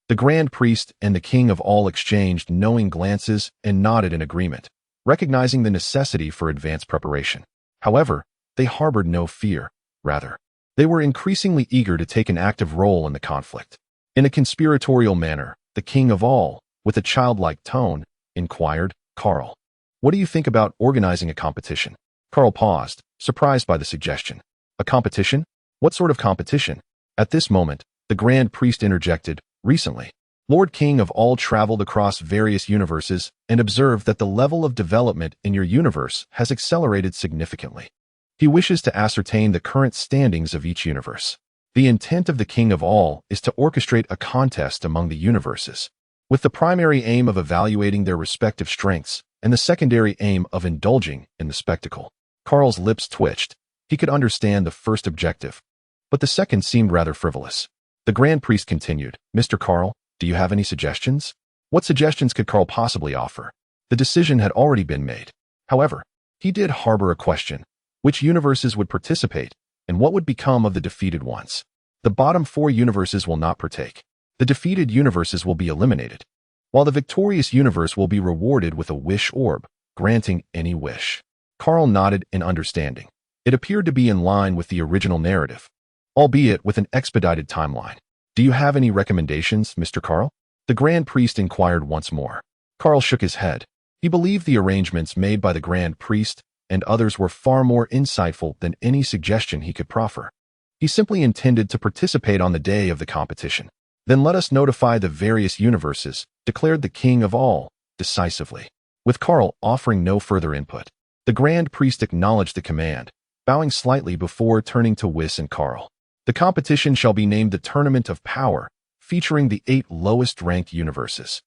The Grand Priest and the King of All exchanged knowing glances and nodded in agreement, recognizing the necessity for advanced preparation. However, they harbored no fear. Rather, they were increasingly eager to take an active role in the conflict. In a conspiratorial manner, the King of All, with a childlike tone, inquired, "Kaal, what do you think about organizing a competition?" Kaal paused, surprised by the suggestion. "A competition? What sort of competition?" At this moment, the Grand Priest interjected, "Recently, Lord King of All traveled across various universes and observed that the level of development in your universe has accelerated significantly. He wishes to ascertain the current standings of each universe. The intent of the King of All is to orchestrate a contest among the universes, with the primary aim of evaluating their respective strengths and the secondary aim of indulging in the spectacle." Kaal's lips twitched. He could understand the first objective, but the second seemed rather frivolous. The Grand Priest continued, "Mr. Kaal, do you have any suggestions?" What suggestions could Kaal possibly offer? The decision had already been made. However, he did harbor a question. Which universes would participate, and what would become of the defeated ones? The bottom 4 universes will not partake. The defeated universes will be eliminated, while the victorious universe will be rewarded with a wish orb, granting any wish. Kaal nodded in understanding. It appeared to be in line with the original narrative, albeit with an expedited timeline. "Do you have any recommendations, Mr. Kaal?" the Grand Priest inquired once more. Kaal shook his head. He believed the arrangements made by the Grand Priest and others were far more insightful than any suggestion he could proffer. He simply intended to participate on the day of the competition. "Then let us notify the various universes," declared the King of All, decisively. With Kaal offering no further input, the Grand Priest acknowledged the command, bowing slightly before turning to Whis and Kaal. "The competition shall be named the Tournament of Power, featuring the 8 lowest-ranked universes.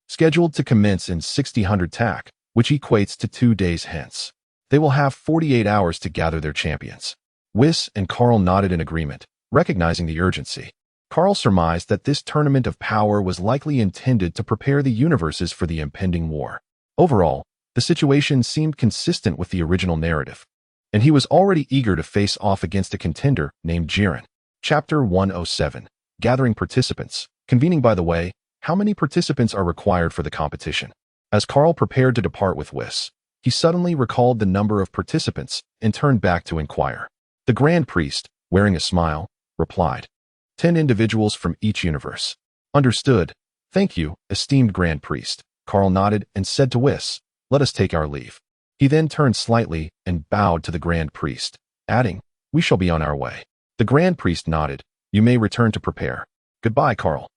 Scheduled to commence in 6000 Tak, which equates to 2 days hence. They will have 48 hours to gather their champions." Whis and Kaal nodded in agreement, recognizing the urgency. Kaal surmised that this Tournament of Power was likely intended to prepare the universes for the impending war. Overall, the situation seemed consistent with the original narrative, and he was already eager to face off against a contender named Jiren. Chapter 107. Gathering Participants. Convening. By the way, how many participants are required for the competition? As Kaal prepared to depart with Whis, he suddenly recalled the number of participants and turned back to inquire. The Grand Priest, wearing a smile, replied, 10 individuals from each universe. "Understood. Thank you, esteemed Grand Priest." Kaal nodded and said to Whis, "Let us take our leave." He then turned slightly and bowed to the Grand Priest, adding, "We shall be on our way." The Grand Priest nodded. "You may return to prepare." "Goodbye, Kaal."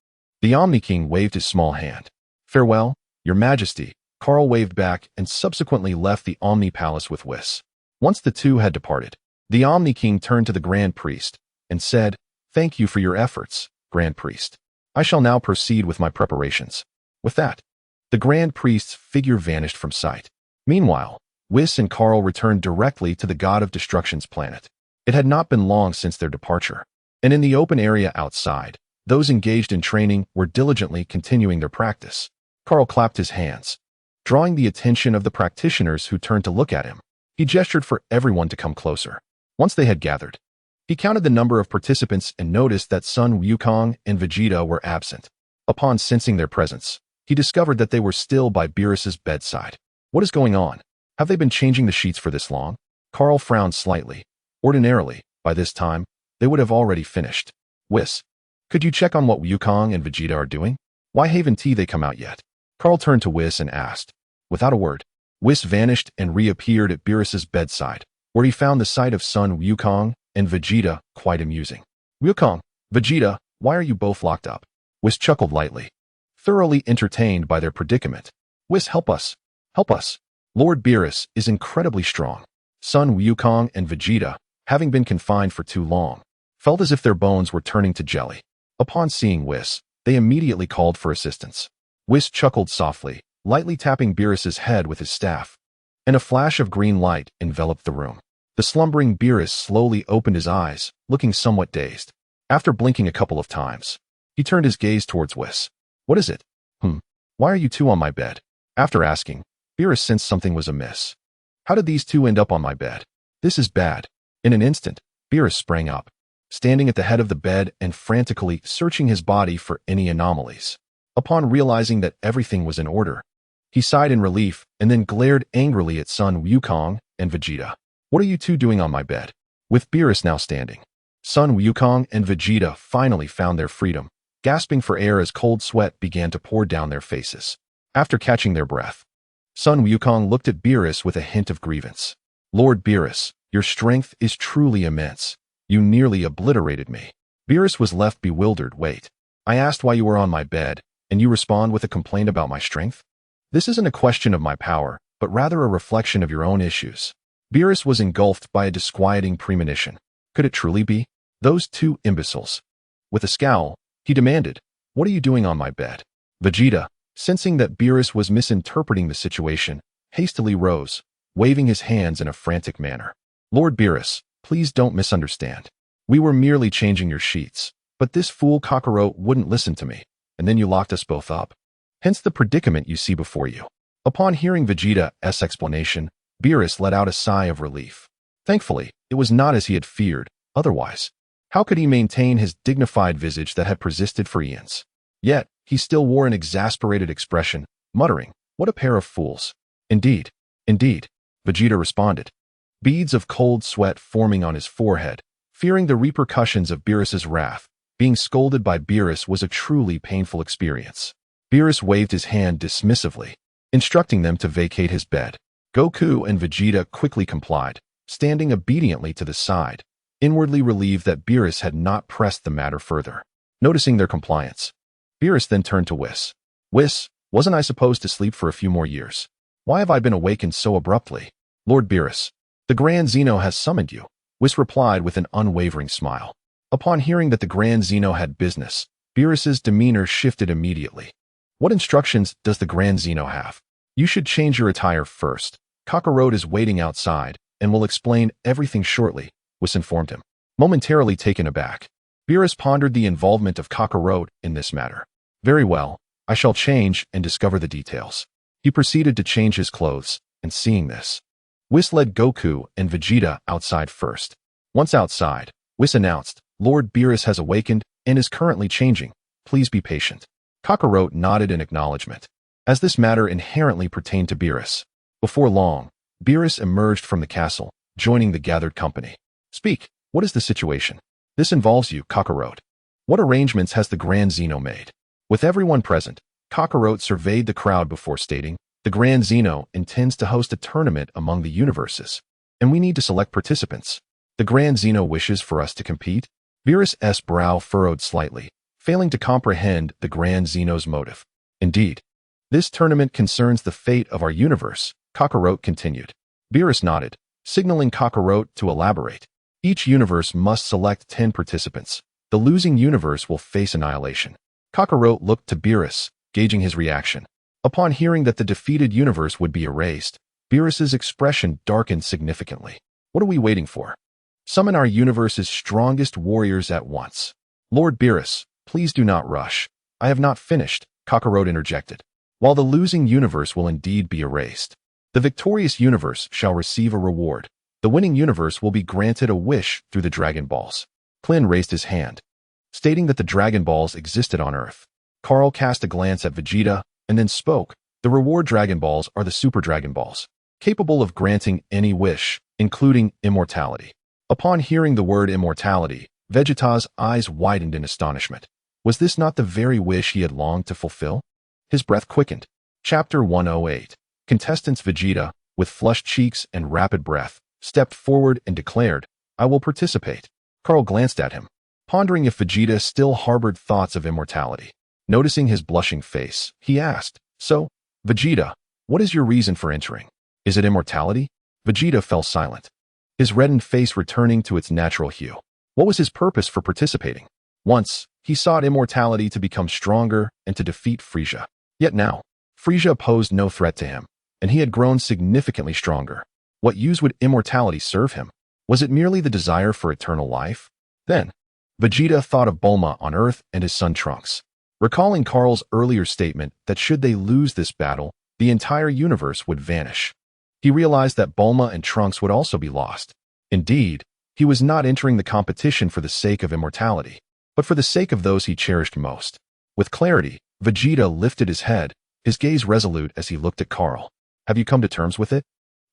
The Omni King waved his small hand. "Farewell, Your Majesty," Kaal waved back and subsequently left the Omni Palace with Whis. Once the two had departed, the Omni King turned to the Grand Priest and said, "Thank you for your efforts, Grand Priest. I shall now proceed with my preparations." With that, the Grand Priest's figure vanished from sight. Meanwhile, Whis and Kaal returned directly to the God of Destruction's planet. It had not been long since their departure, and in the open area outside, those engaged in training were diligently continuing their practice. Kaal clapped his hands, drawing the attention of the practitioners who turned to look at him. He gestured for everyone to come closer. Once they had gathered, he counted the number of participants and noticed that Sun Wukong and Vegeta were absent. Upon sensing their presence, he discovered that they were still by Beerus's bedside. What is going on? Have they been changing the sheets for this long? Kaal frowned slightly. Ordinarily, by this time, they would have already finished. Whis, could you check on what Wukong and Vegeta are doing? Why haven't they come out yet? Kaal turned to Whis and asked. Without a word, Whis vanished and reappeared at Beerus's bedside, where he found the sight of Sun Wukong and Vegeta quite amusing. Wukong, Vegeta, why are you both locked up? Whis chuckled lightly, thoroughly entertained by their predicament. Whis, help us. Help us. Lord Beerus is incredibly strong. Sun Wukong and Vegeta, having been confined for too long, felt as if their bones were turning to jelly. Upon seeing Whis, they immediately called for assistance. Whis chuckled softly, lightly tapping Beerus's head with his staff, and a flash of green light enveloped the room. The slumbering Beerus slowly opened his eyes, looking somewhat dazed. After blinking a couple of times, he turned his gaze towards Whis. What is it? Why are you two on my bed? After asking, Beerus sensed something was amiss. How did these two end up on my bed? This is bad. In an instant, Beerus sprang up, standing at the head of the bed and frantically searching his body for any anomalies. Upon realizing that everything was in order, he sighed in relief and then glared angrily at Sun Wukong and Vegeta. What are you two doing on my bed? With Beerus now standing, Sun Wukong and Vegeta finally found their freedom, gasping for air as cold sweat began to pour down their faces. After catching their breath, Sun Wukong looked at Beerus with a hint of grievance. Lord Beerus, your strength is truly immense. You nearly obliterated me. Beerus was left bewildered. Wait, I asked why you were on my bed, and you respond with a complaint about my strength? This isn't a question of my power, but rather a reflection of your own issues. Beerus was engulfed by a disquieting premonition. Could it truly be? Those two imbeciles. With a scowl, he demanded, what are you doing on my bed? Vegeta, sensing that Beerus was misinterpreting the situation, hastily rose, waving his hands in a frantic manner. Lord Beerus, please don't misunderstand. We were merely changing your sheets, but this fool Kakarot wouldn't listen to me, and then you locked us both up. Hence the predicament you see before you. Upon hearing Vegeta's explanation, Beerus let out a sigh of relief. Thankfully, it was not as he had feared. Otherwise, how could he maintain his dignified visage that had persisted for eons? Yet, he still wore an exasperated expression, muttering, what a pair of fools. Indeed, Vegeta responded, beads of cold sweat forming on his forehead. Fearing the repercussions of Beerus's wrath, being scolded by Beerus was a truly painful experience. Beerus waved his hand dismissively, instructing them to vacate his bed. Goku and Vegeta quickly complied, standing obediently to the side, inwardly relieved that Beerus had not pressed the matter further. Noticing their compliance, Beerus then turned to Whis. Whis, wasn't I supposed to sleep for a few more years? Why have I been awakened so abruptly? Lord Beerus, the Grand Zeno has summoned you. Whis replied with an unwavering smile. Upon hearing that the Grand Zeno had business, Beerus's demeanor shifted immediately. What instructions does the Grand Zeno have? You should change your attire first. Kakarot is waiting outside and will explain everything shortly, Whis informed him. Momentarily taken aback, Beerus pondered the involvement of Kakarot in this matter. Very well, I shall change and discover the details. He proceeded to change his clothes, and seeing this, Whis led Goku and Vegeta outside first. Once outside, Whis announced, Lord Beerus has awakened and is currently changing. Please be patient. Kakarot nodded in acknowledgement, as this matter inherently pertained to Beerus. Before long, Beerus emerged from the castle, joining the gathered company. Speak, what is the situation? This involves you, Kakarot. What arrangements has the Grand Zeno made? With everyone present, Kakarot surveyed the crowd before stating, the Grand Zeno intends to host a tournament among the universes, and we need to select participants. The Grand Zeno wishes for us to compete? Beerus's brow furrowed slightly, failing to comprehend the Grand Zeno's motive. Indeed, This tournament concerns the fate of our universe, Kakarot continued. Beerus nodded, signaling Kakarot to elaborate. Each universe must select 10 participants. The losing universe will face annihilation. Kakarot looked to Beerus, gauging his reaction. Upon hearing that the defeated universe would be erased, Beerus's expression darkened significantly. What are we waiting for? Summon our universe's strongest warriors at once. Lord Beerus, please do not rush. I have not finished, Kakarot interjected. While the losing universe will indeed be erased, the victorious universe shall receive a reward. The winning universe will be granted a wish through the Dragon Balls. Klin raised his hand, stating that the Dragon Balls existed on Earth. Kaal cast a glance at Vegeta and then spoke. The reward Dragon Balls are the Super Dragon Balls, capable of granting any wish, including immortality. Upon hearing the word immortality, Vegeta's eyes widened in astonishment. Was this not the very wish he had longed to fulfill? His breath quickened. Chapter 108. Contestants Vegeta, with flushed cheeks and rapid breath, stepped forward and declared, I will participate. Kaal glanced at him, pondering if Vegeta still harbored thoughts of immortality. Noticing his blushing face, he asked, So, Vegeta, what is your reason for entering? Is it immortality? Vegeta fell silent, his reddened face returning to its natural hue. What was his purpose for participating? Once, he sought immortality to become stronger and to defeat Frieza. Yet now, Frieza posed no threat to him, and he had grown significantly stronger. What use would immortality serve him? Was it merely the desire for eternal life? Then, Vegeta thought of Bulma on Earth and his son Trunks. Recalling Kaal's earlier statement that should they lose this battle, the entire universe would vanish. He realized that Bulma and Trunks would also be lost. Indeed, he was not entering the competition for the sake of immortality, but for the sake of those he cherished most. With clarity, Vegeta lifted his head, his gaze resolute as he looked at Kaal. Have you come to terms with it?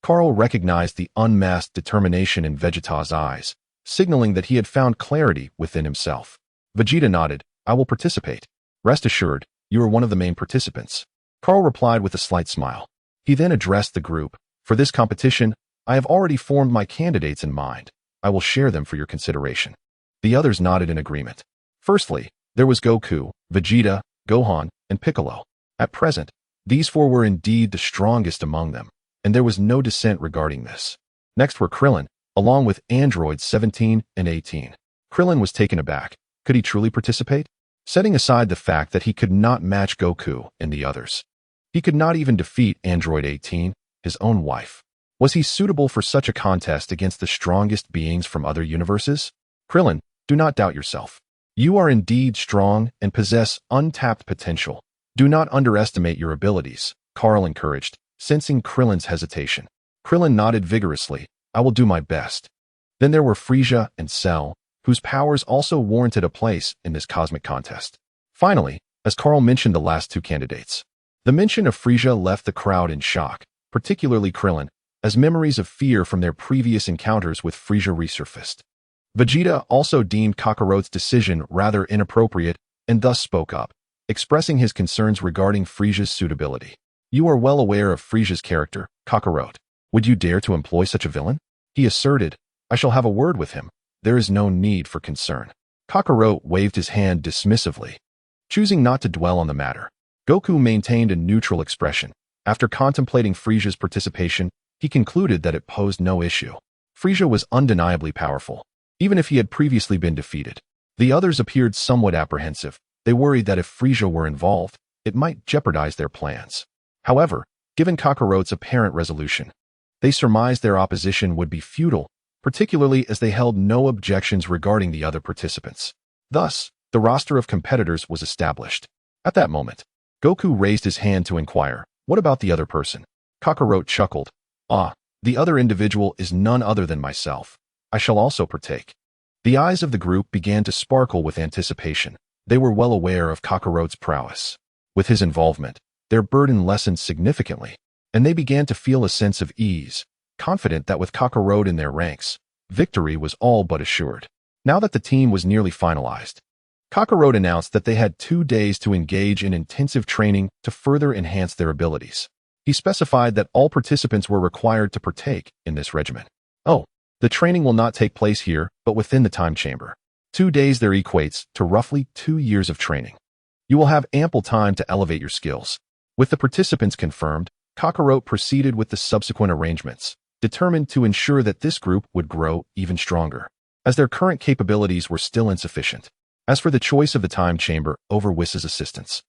Kaal recognized the unmasked determination in Vegeta's eyes, signaling that he had found clarity within himself. Vegeta nodded, I will participate. Rest assured, you are one of the main participants. Kaal replied with a slight smile. He then addressed the group. For this competition, I have already formed my candidates in mind. I will share them for your consideration. The others nodded in agreement. Firstly, there was Goku, Vegeta, Gohan, and Piccolo. At present, these four were indeed the strongest among them, and there was no dissent regarding this. Next were Krillin, along with androids 17 and 18. Krillin was taken aback. Could he truly participate? Setting aside the fact that he could not match Goku and the others. He could not even defeat android 18, his own wife. Was he suitable for such a contest against the strongest beings from other universes? Krillin, do not doubt yourself. You are indeed strong and possess untapped potential. Do not underestimate your abilities, Kaal encouraged, sensing Krillin's hesitation. Krillin nodded vigorously. I will do my best. Then there were Frieza and Cell, whose powers also warranted a place in this cosmic contest. Finally, as Kaal mentioned the last two candidates, the mention of Frieza left the crowd in shock, particularly Krillin, as memories of fear from their previous encounters with Frieza resurfaced. Vegeta also deemed Kakarot's decision rather inappropriate and thus spoke up, expressing his concerns regarding Frieza's suitability. You are well aware of Frieza's character, Kakarot. Would you dare to employ such a villain? He asserted, I shall have a word with him. There is no need for concern. Kakarot waved his hand dismissively, choosing not to dwell on the matter. Goku maintained a neutral expression. After contemplating Frieza's participation, he concluded that it posed no issue. Frieza was undeniably powerful, even if he had previously been defeated. The others appeared somewhat apprehensive. They worried that if Frieza were involved, it might jeopardize their plans. However, given Kakarot's apparent resolution, they surmised their opposition would be futile, particularly as they held no objections regarding the other participants. Thus, the roster of competitors was established. At that moment, Goku raised his hand to inquire, what about the other person? Kakarot chuckled. The other individual is none other than myself. I shall also partake. The eyes of the group began to sparkle with anticipation. They were well aware of Kakarot's prowess. With his involvement, their burden lessened significantly, and they began to feel a sense of ease, confident that with Kakarot in their ranks, victory was all but assured. Now that the team was nearly finalized, Kakarot announced that they had 2 days to engage in intensive training to further enhance their abilities. He specified that all participants were required to partake in this regimen. The training will not take place here, but within the time chamber. 2 days there equates to roughly 2 years of training. You will have ample time to elevate your skills. With the participants confirmed, Kakarot proceeded with the subsequent arrangements, determined to ensure that this group would grow even stronger, as their current capabilities were still insufficient. As for the choice of the time chamber over Whis's assistance,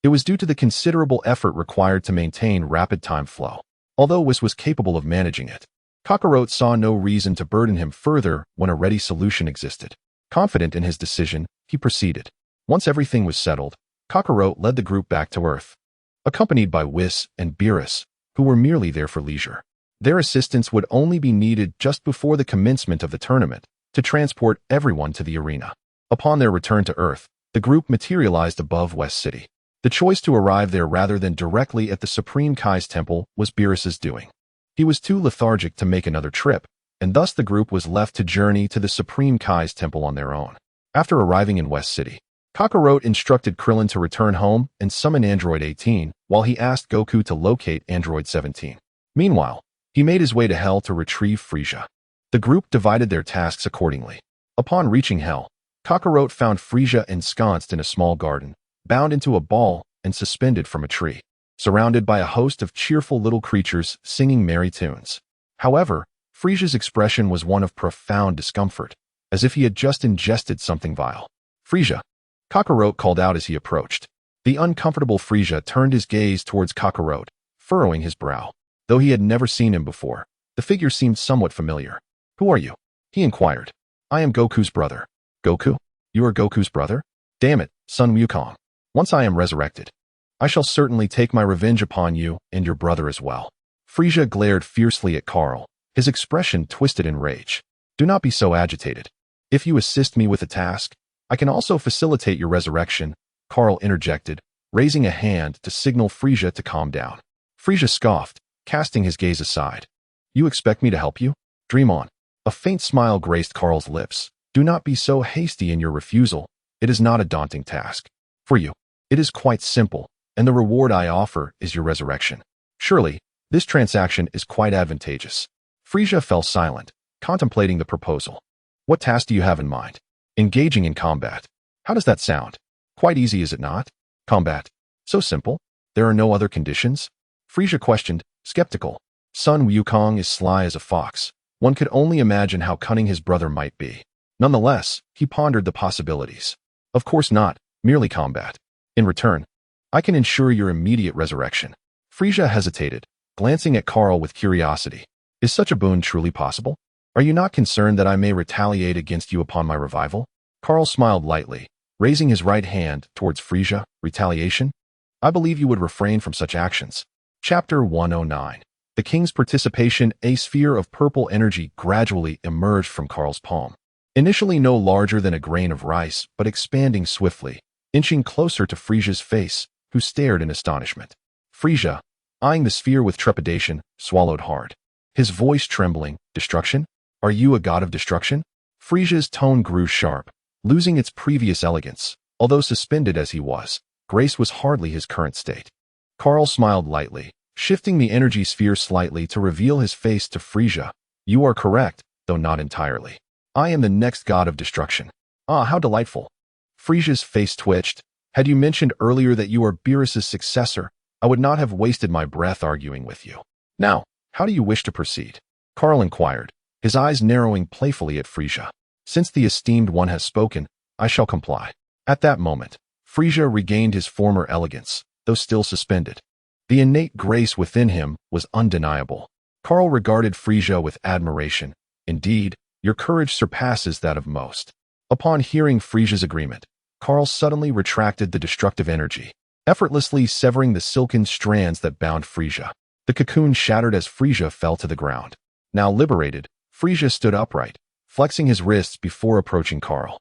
it was due to the considerable effort required to maintain rapid time flow. Although Whis was capable of managing it, Kakarot saw no reason to burden him further when a ready solution existed. Confident in his decision, he proceeded. Once everything was settled, Kakarot led the group back to Earth, accompanied by Whis and Beerus, who were merely there for leisure. Their assistance would only be needed just before the commencement of the tournament to transport everyone to the arena. Upon their return to Earth, the group materialized above West City. The choice to arrive there rather than directly at the Supreme Kai's temple was Beerus's doing. He was too lethargic to make another trip, and thus the group was left to journey to the Supreme Kai's temple on their own. After arriving in West City, Kakarot instructed Krillin to return home and summon Android 18, while he asked Goku to locate Android 17. Meanwhile, he made his way to Hell to retrieve Frieza. The group divided their tasks accordingly. Upon reaching Hell, Kakarot found Frieza ensconced in a small garden, bound into a ball and suspended from a tree, surrounded by a host of cheerful little creatures singing merry tunes. However, Frieza's expression was one of profound discomfort, as if he had just ingested something vile. "Frieza!" Kakarot called out as he approached. The uncomfortable Frieza turned his gaze towards Kakarot, furrowing his brow. Though he had never seen him before, the figure seemed somewhat familiar. "Who are you?" he inquired. "I am Goku's brother." "Goku? You are Goku's brother? Damn it, Sun Wukong. Once I am resurrected, I shall certainly take my revenge upon you and your brother as well." Frieza glared fiercely at Kaal, his expression twisted in rage. "Do not be so agitated. If you assist me with the task, I can also facilitate your resurrection," Kaal interjected, raising a hand to signal Frieza to calm down. Frieza scoffed, casting his gaze aside. "You expect me to help you? Dream on." A faint smile graced Kaal's lips. "Do not be so hasty in your refusal. It is not a daunting task. For you, it is quite simple, and the reward I offer is your resurrection. Surely, this transaction is quite advantageous." Frieza fell silent, contemplating the proposal. "What task do you have in mind?" "Engaging in combat." "How does that sound? Quite easy, is it not?" "Combat? So simple? There are no other conditions?" Frieza questioned, skeptical. Sun Wukong is sly as a fox. One could only imagine how cunning his brother might be. Nonetheless, he pondered the possibilities. "Of course not, merely combat. In return, I can ensure your immediate resurrection." Frieza hesitated, glancing at Kaal with curiosity. "Is such a boon truly possible? Are you not concerned that I may retaliate against you upon my revival?" Kaal smiled lightly, raising his right hand towards Frieza. "Retaliation? I believe you would refrain from such actions." Chapter 109. The King's Participation. A sphere of purple energy gradually emerged from Kaal's palm. Initially no larger than a grain of rice, but expanding swiftly, inching closer to Frieza's face, who stared in astonishment. Frieza, eyeing the sphere with trepidation, swallowed hard. His voice trembling. "Destruction? Are you a god of destruction?" Frieza's tone grew sharp, losing its previous elegance. Although suspended as he was, grace was hardly his current state. Kaal smiled lightly, shifting the energy sphere slightly to reveal his face to Frieza. "You are correct, though not entirely. I am the next god of destruction." "Ah, how delightful." Frieza's face twitched. "Had you mentioned earlier that you are Beerus's successor, I would not have wasted my breath arguing with you. Now, how do you wish to proceed?" Kaal inquired, his eyes narrowing playfully at Frieza. "Since the esteemed one has spoken, I shall comply." At that moment, Frieza regained his former elegance, though still suspended. The innate grace within him was undeniable. Kaal regarded Frieza with admiration. "Indeed, your courage surpasses that of most." Upon hearing Frieza's agreement, Kaal suddenly retracted the destructive energy, effortlessly severing the silken strands that bound Frieza. The cocoon shattered as Frieza fell to the ground. Now liberated, Frieza stood upright, flexing his wrists before approaching Kaal.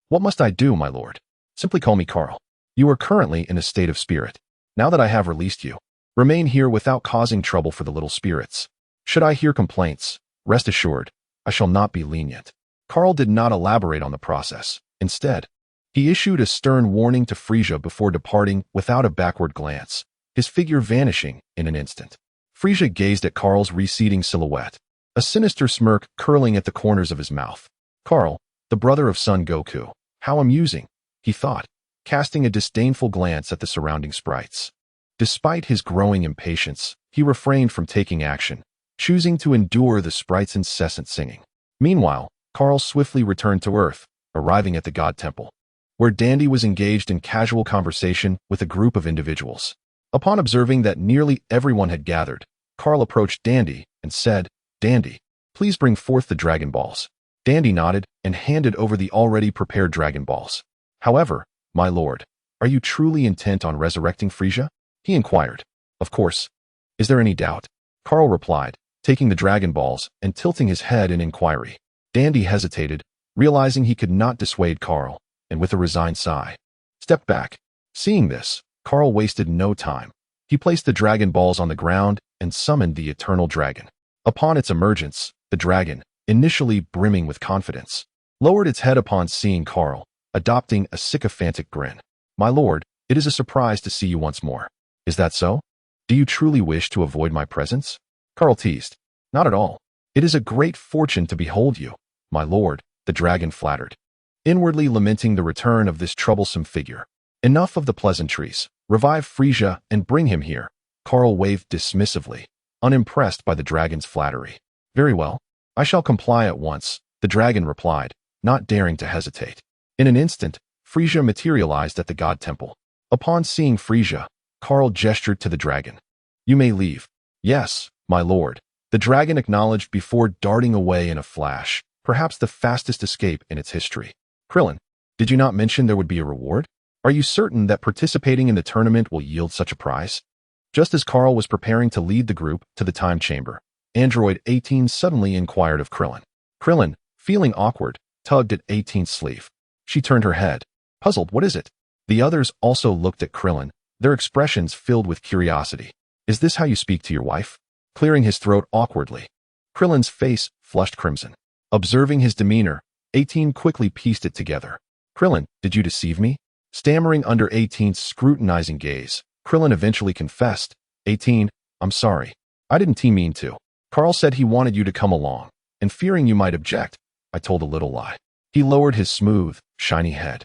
"What must I do, my lord?" "Simply call me Kaal. You are currently in a state of spirit. Now that I have released you, remain here without causing trouble for the little spirits. Should I hear complaints, rest assured, I shall not be lenient." Kaal did not elaborate on the process. Instead, he issued a stern warning to Frieza before departing without a backward glance, his figure vanishing in an instant. Frieza gazed at Kaal's receding silhouette, a sinister smirk curling at the corners of his mouth. "Kaal, the brother of Son Goku. How amusing," he thought, casting a disdainful glance at the surrounding sprites. Despite his growing impatience, he refrained from taking action, choosing to endure the sprite's incessant singing. Meanwhile, Kaal swiftly returned to Earth, arriving at the God Temple, where Dandy was engaged in casual conversation with a group of individuals. Upon observing that nearly everyone had gathered, Kaal approached Dandy and said, "Dandy, please bring forth the Dragon Balls." Dandy nodded and handed over the already prepared Dragon Balls. "However, my lord, are you truly intent on resurrecting Frieza?" he inquired. "Of course. Is there any doubt?" Kaal replied, taking the Dragon Balls and tilting his head in inquiry. Dandy hesitated, realizing he could not dissuade Kaal, and with a resigned sigh, stepped back. Seeing this, Kaal wasted no time. He placed the Dragon Balls on the ground and summoned the Eternal Dragon. Upon its emergence, the dragon, initially brimming with confidence, lowered its head upon seeing Kaal, adopting a sycophantic grin. "My lord, it is a surprise to see you once more. Is that so? Do you truly wish to avoid my presence?" Kaal teased. "Not at all. It is a great fortune to behold you, my lord," the dragon flattered, inwardly lamenting the return of this troublesome figure. "Enough of the pleasantries. Revive Frieza and bring him here." Kaal waved dismissively, unimpressed by the dragon's flattery. "Very well. I shall comply at once," the dragon replied, not daring to hesitate. In an instant, Frieza materialized at the God Temple. Upon seeing Frieza, Kaal gestured to the dragon. "You may leave." "Yes, my lord," the dragon acknowledged before darting away in a flash, perhaps the fastest escape in its history. "Krillin, did you not mention there would be a reward? Are you certain that participating in the tournament will yield such a prize?" Just as Kaal was preparing to lead the group to the time chamber, Android 18 suddenly inquired of Krillin. Krillin, feeling awkward, tugged at 18's sleeve. She turned her head. Puzzled, "What is it?" The others also looked at Krillin, their expressions filled with curiosity. "Is this how you speak to your wife?" Clearing his throat awkwardly. Krillin's face flushed crimson. Observing his demeanor, 18 quickly pieced it together. "Krillin, did you deceive me?" Stammering under 18's scrutinizing gaze, Krillin eventually confessed, 18, "I'm sorry. I didn't mean to. Kaal said he wanted you to come along, and fearing you might object, I told a little lie." He lowered his smooth, shiny head.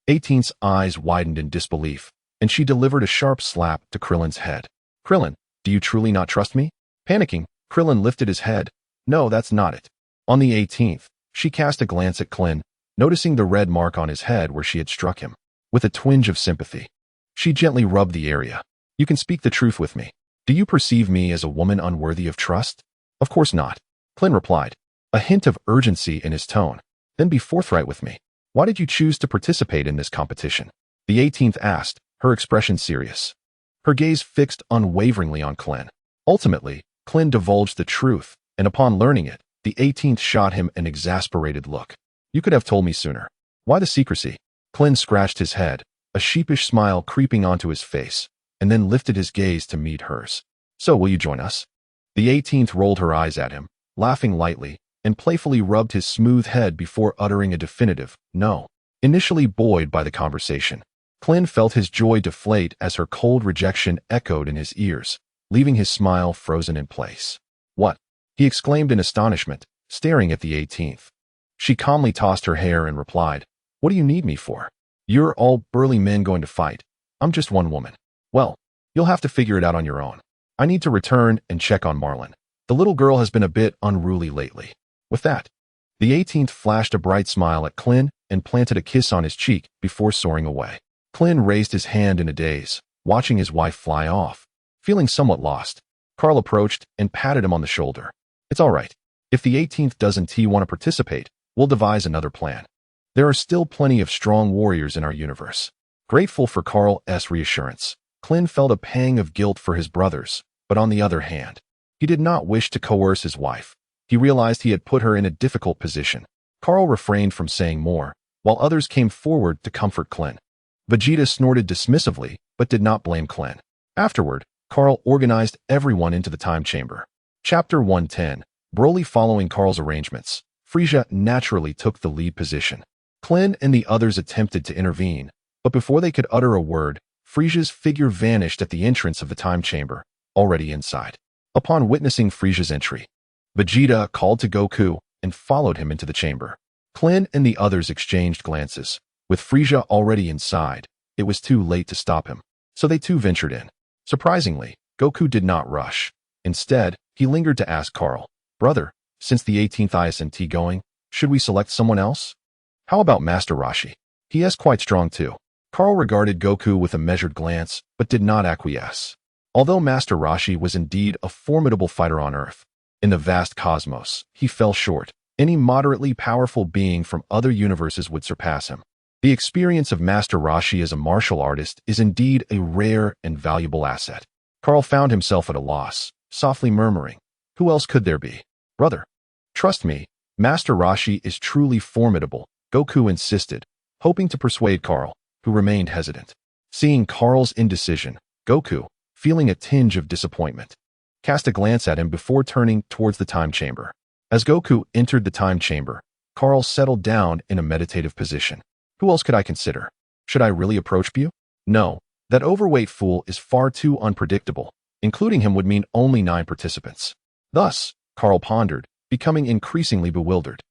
18's eyes widened in disbelief, and she delivered a sharp slap to Krillin's head. "Krillin, do you truly not trust me?" Panicking, Krillin lifted his head. "No, that's not it." On the 18th, she cast a glance at Klin, noticing the red mark on his head where she had struck him. With a twinge of sympathy, she gently rubbed the area. "You can speak the truth with me. Do you perceive me as a woman unworthy of trust?" "Of course not," Klin replied, a hint of urgency in his tone. "Then be forthright with me. Why did you choose to participate in this competition?" the 18th asked, her expression serious. Her gaze fixed unwaveringly on Klin. Ultimately, Klin divulged the truth, and upon learning it, the 18th shot him an exasperated look. "You could have told me sooner. Why the secrecy?" Klin scratched his head, a sheepish smile creeping onto his face, and then lifted his gaze to meet hers. "So will you join us?" The 18th rolled her eyes at him, laughing lightly, and playfully rubbed his smooth head before uttering a definitive no. Initially buoyed by the conversation, Klin felt his joy deflate as her cold rejection echoed in his ears, leaving his smile frozen in place. "What?" he exclaimed in astonishment, staring at the 18th. She calmly tossed her hair and replied, "What do you need me for? You're all burly men going to fight. I'm just one woman." "Well, you'll have to figure it out on your own. I need to return and check on Marlin. The little girl has been a bit unruly lately." With that, the 18th flashed a bright smile at Klin and planted a kiss on his cheek before soaring away. Klin raised his hand in a daze, watching his wife fly off. Feeling somewhat lost, Kaal approached and patted him on the shoulder. "It's all right. If the 18th doesn't want to participate, we'll devise another plan. There are still plenty of strong warriors in our universe." Grateful for Kaal's reassurance, Klin felt a pang of guilt for his brothers, but on the other hand, he did not wish to coerce his wife. He realized he had put her in a difficult position. Kaal refrained from saying more, while others came forward to comfort Klin. Vegeta snorted dismissively, but did not blame Klin. Afterward, Kaal organized everyone into the time chamber. Chapter 110. Broly following Kaal's arrangements, Frieza naturally took the lead position. Klin and the others attempted to intervene, but before they could utter a word, Frieza's figure vanished at the entrance of the time chamber, already inside. Upon witnessing Frieza's entry, Vegeta called to Goku and followed him into the chamber. Klin and the others exchanged glances. With Frieza already inside, it was too late to stop him, so they too ventured in. Surprisingly, Goku did not rush. Instead, he lingered to ask Kaal, "Brother, since the 18th ISNT going, should we select someone else? How about Master Roshi? He is quite strong too." Kaal regarded Goku with a measured glance, but did not acquiesce. Although Master Roshi was indeed a formidable fighter on Earth, in the vast cosmos, he fell short. Any moderately powerful being from other universes would surpass him. The experience of Master Roshi as a martial artist is indeed a rare and valuable asset. Kaal found himself at a loss, softly murmuring, "Who else could there be? Brother, trust me, Master Roshi is truly formidable," Goku insisted, hoping to persuade Kaal, who remained hesitant. Seeing Kaal's indecision, Goku, feeling a tinge of disappointment, cast a glance at him before turning towards the time chamber. As Goku entered the time chamber, Kaal settled down in a meditative position. Who else could I consider? Should I really approach Beerus? No, that overweight fool is far too unpredictable. Including him would mean only 9 participants. Thus, Kaal pondered, becoming increasingly bewildered.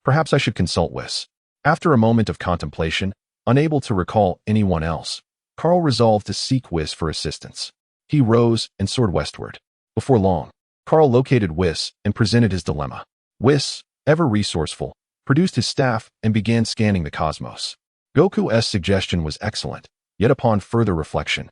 Perhaps I should consult Whis. After a moment of contemplation, unable to recall anyone else, Kaal resolved to seek Whis for assistance. He rose and soared westward. Before long, Kaal located Whis and presented his dilemma. Whis, ever resourceful, produced his staff and began scanning the cosmos. Goku's suggestion was excellent, yet upon further reflection,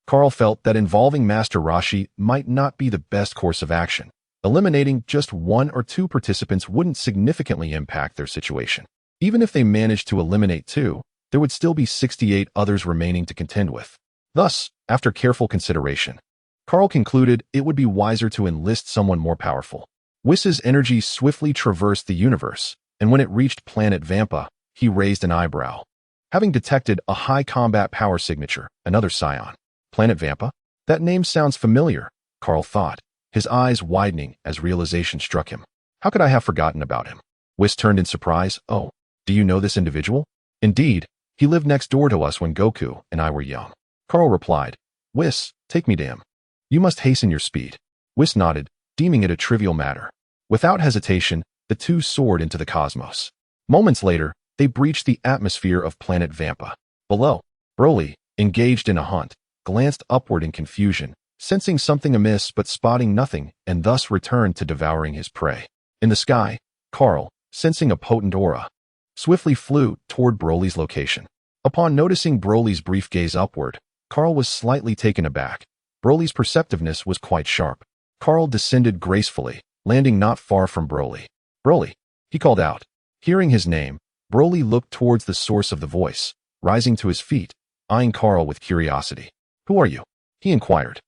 Kaal felt that involving Master Roshi might not be the best course of action. Eliminating just 1 or 2 participants wouldn't significantly impact their situation. Even if they managed to eliminate 2, there would still be 68 others remaining to contend with. Thus, after careful consideration, Kaal concluded it would be wiser to enlist someone more powerful. Whis' energy swiftly traversed the universe, and when it reached planet Vampa, he raised an eyebrow. Having detected a high combat power signature, another scion. Planet Vampa? That name sounds familiar, Kaal thought, his eyes widening as realization struck him. How could I have forgotten about him? Whis turned in surprise. "Oh, do you know this individual?" "Indeed, he lived next door to us when Goku and I were young." Kaal replied, "Whis, take me to him. You must hasten your speed." Whis nodded, deeming it a trivial matter. Without hesitation, the two soared into the cosmos. Moments later, they breached the atmosphere of planet Vampa. Below, Broly, engaged in a hunt, glanced upward in confusion, sensing something amiss but spotting nothing, and thus returned to devouring his prey. In the sky, Kaal, sensing a potent aura, swiftly flew toward Broly's location. Upon noticing Broly's brief gaze upward, Kaal was slightly taken aback. Broly's perceptiveness was quite sharp. Kaal descended gracefully, landing not far from Broly. "Broly," he called out. Hearing his name, Broly looked towards the source of the voice, rising to his feet, eyeing Kaal with curiosity. "Who are you?" he inquired.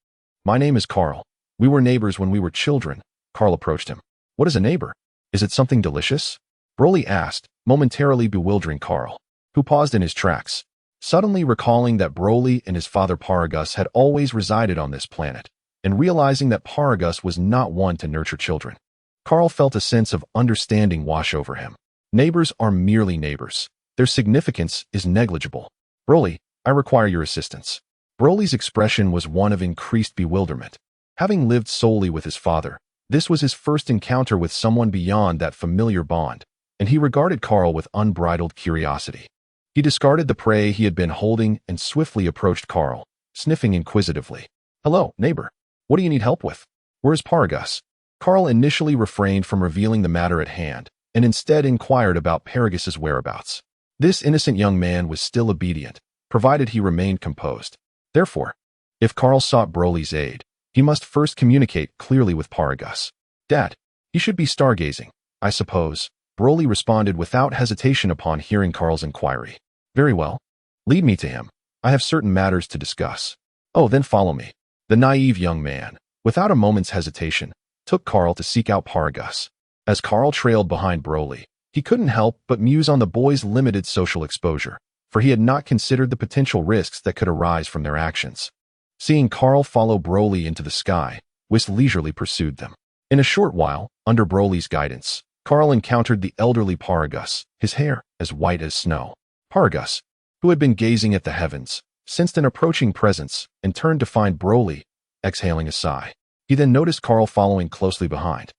"My name is Kaal. We were neighbors when we were children." Kaal approached him. "What is a neighbor? Is it something delicious?" Broly asked, momentarily bewildering Kaal, who paused in his tracks, suddenly recalling that Broly and his father Paragus had always resided on this planet, and realizing that Paragus was not one to nurture children. Kaal felt a sense of understanding wash over him. Neighbors are merely neighbors. Their significance is negligible. "Broly, I require your assistance." Broly's expression was one of increased bewilderment. Having lived solely with his father, this was his first encounter with someone beyond that familiar bond, and he regarded Kaal with unbridled curiosity. He discarded the prey he had been holding and swiftly approached Kaal, sniffing inquisitively. "Hello, neighbor. What do you need help with? Where is Paragus?" Kaal initially refrained from revealing the matter at hand, and instead inquired about Paragus's whereabouts. This innocent young man was still obedient, provided he remained composed. Therefore, if Kaal sought Broly's aid, he must first communicate clearly with Paragus. "Dad, he should be stargazing, I suppose," Broly responded without hesitation upon hearing Kaal's inquiry. "Very well. Lead me to him. I have certain matters to discuss." "Oh, then follow me." The naive young man, without a moment's hesitation, took Kaal to seek out Paragus. As Kaal trailed behind Broly, he couldn't help but muse on the boy's limited social exposure, for he had not considered the potential risks that could arise from their actions. Seeing Kaal follow Broly into the sky, Whis leisurely pursued them. In a short while, under Broly's guidance, Kaal encountered the elderly Paragus, his hair as white as snow. Paragus, who had been gazing at the heavens, sensed an approaching presence and turned to find Broly, exhaling a sigh. He then noticed Kaal following closely behind.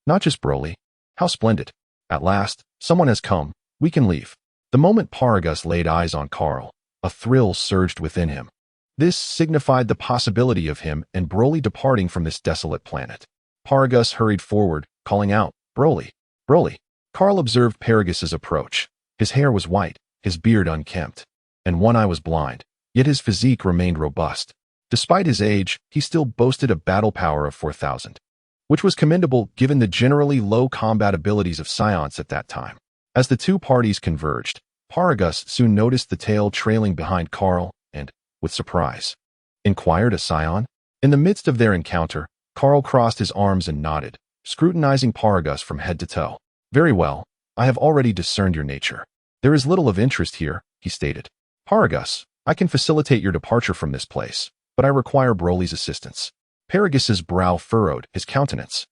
Not just Broly. How splendid. At last, someone has come. We can leave." The moment Paragus laid eyes on Kaal, a thrill surged within him. This signified the possibility of him and Broly departing from this desolate planet. Paragus hurried forward, calling out, "Broly! Broly!" Kaal observed Paragus' approach. His hair was white, his beard unkempt, and one eye was blind, yet his physique remained robust. Despite his age, he still boasted a battle power of 4,000, which was commendable given the generally low combat abilities of scions at that time. As the two parties converged, Paragus soon noticed the tail trailing behind Kaal and, with surprise, inquired a scion. In the midst of their encounter, Kaal crossed his arms and nodded, scrutinizing Paragus from head to toe. "Very well, I have already discerned your nature. There is little of interest here," he stated. "Paragus, I can facilitate your departure from this place, but I require Broly's assistance." Paragus's brow furrowed, his countenance,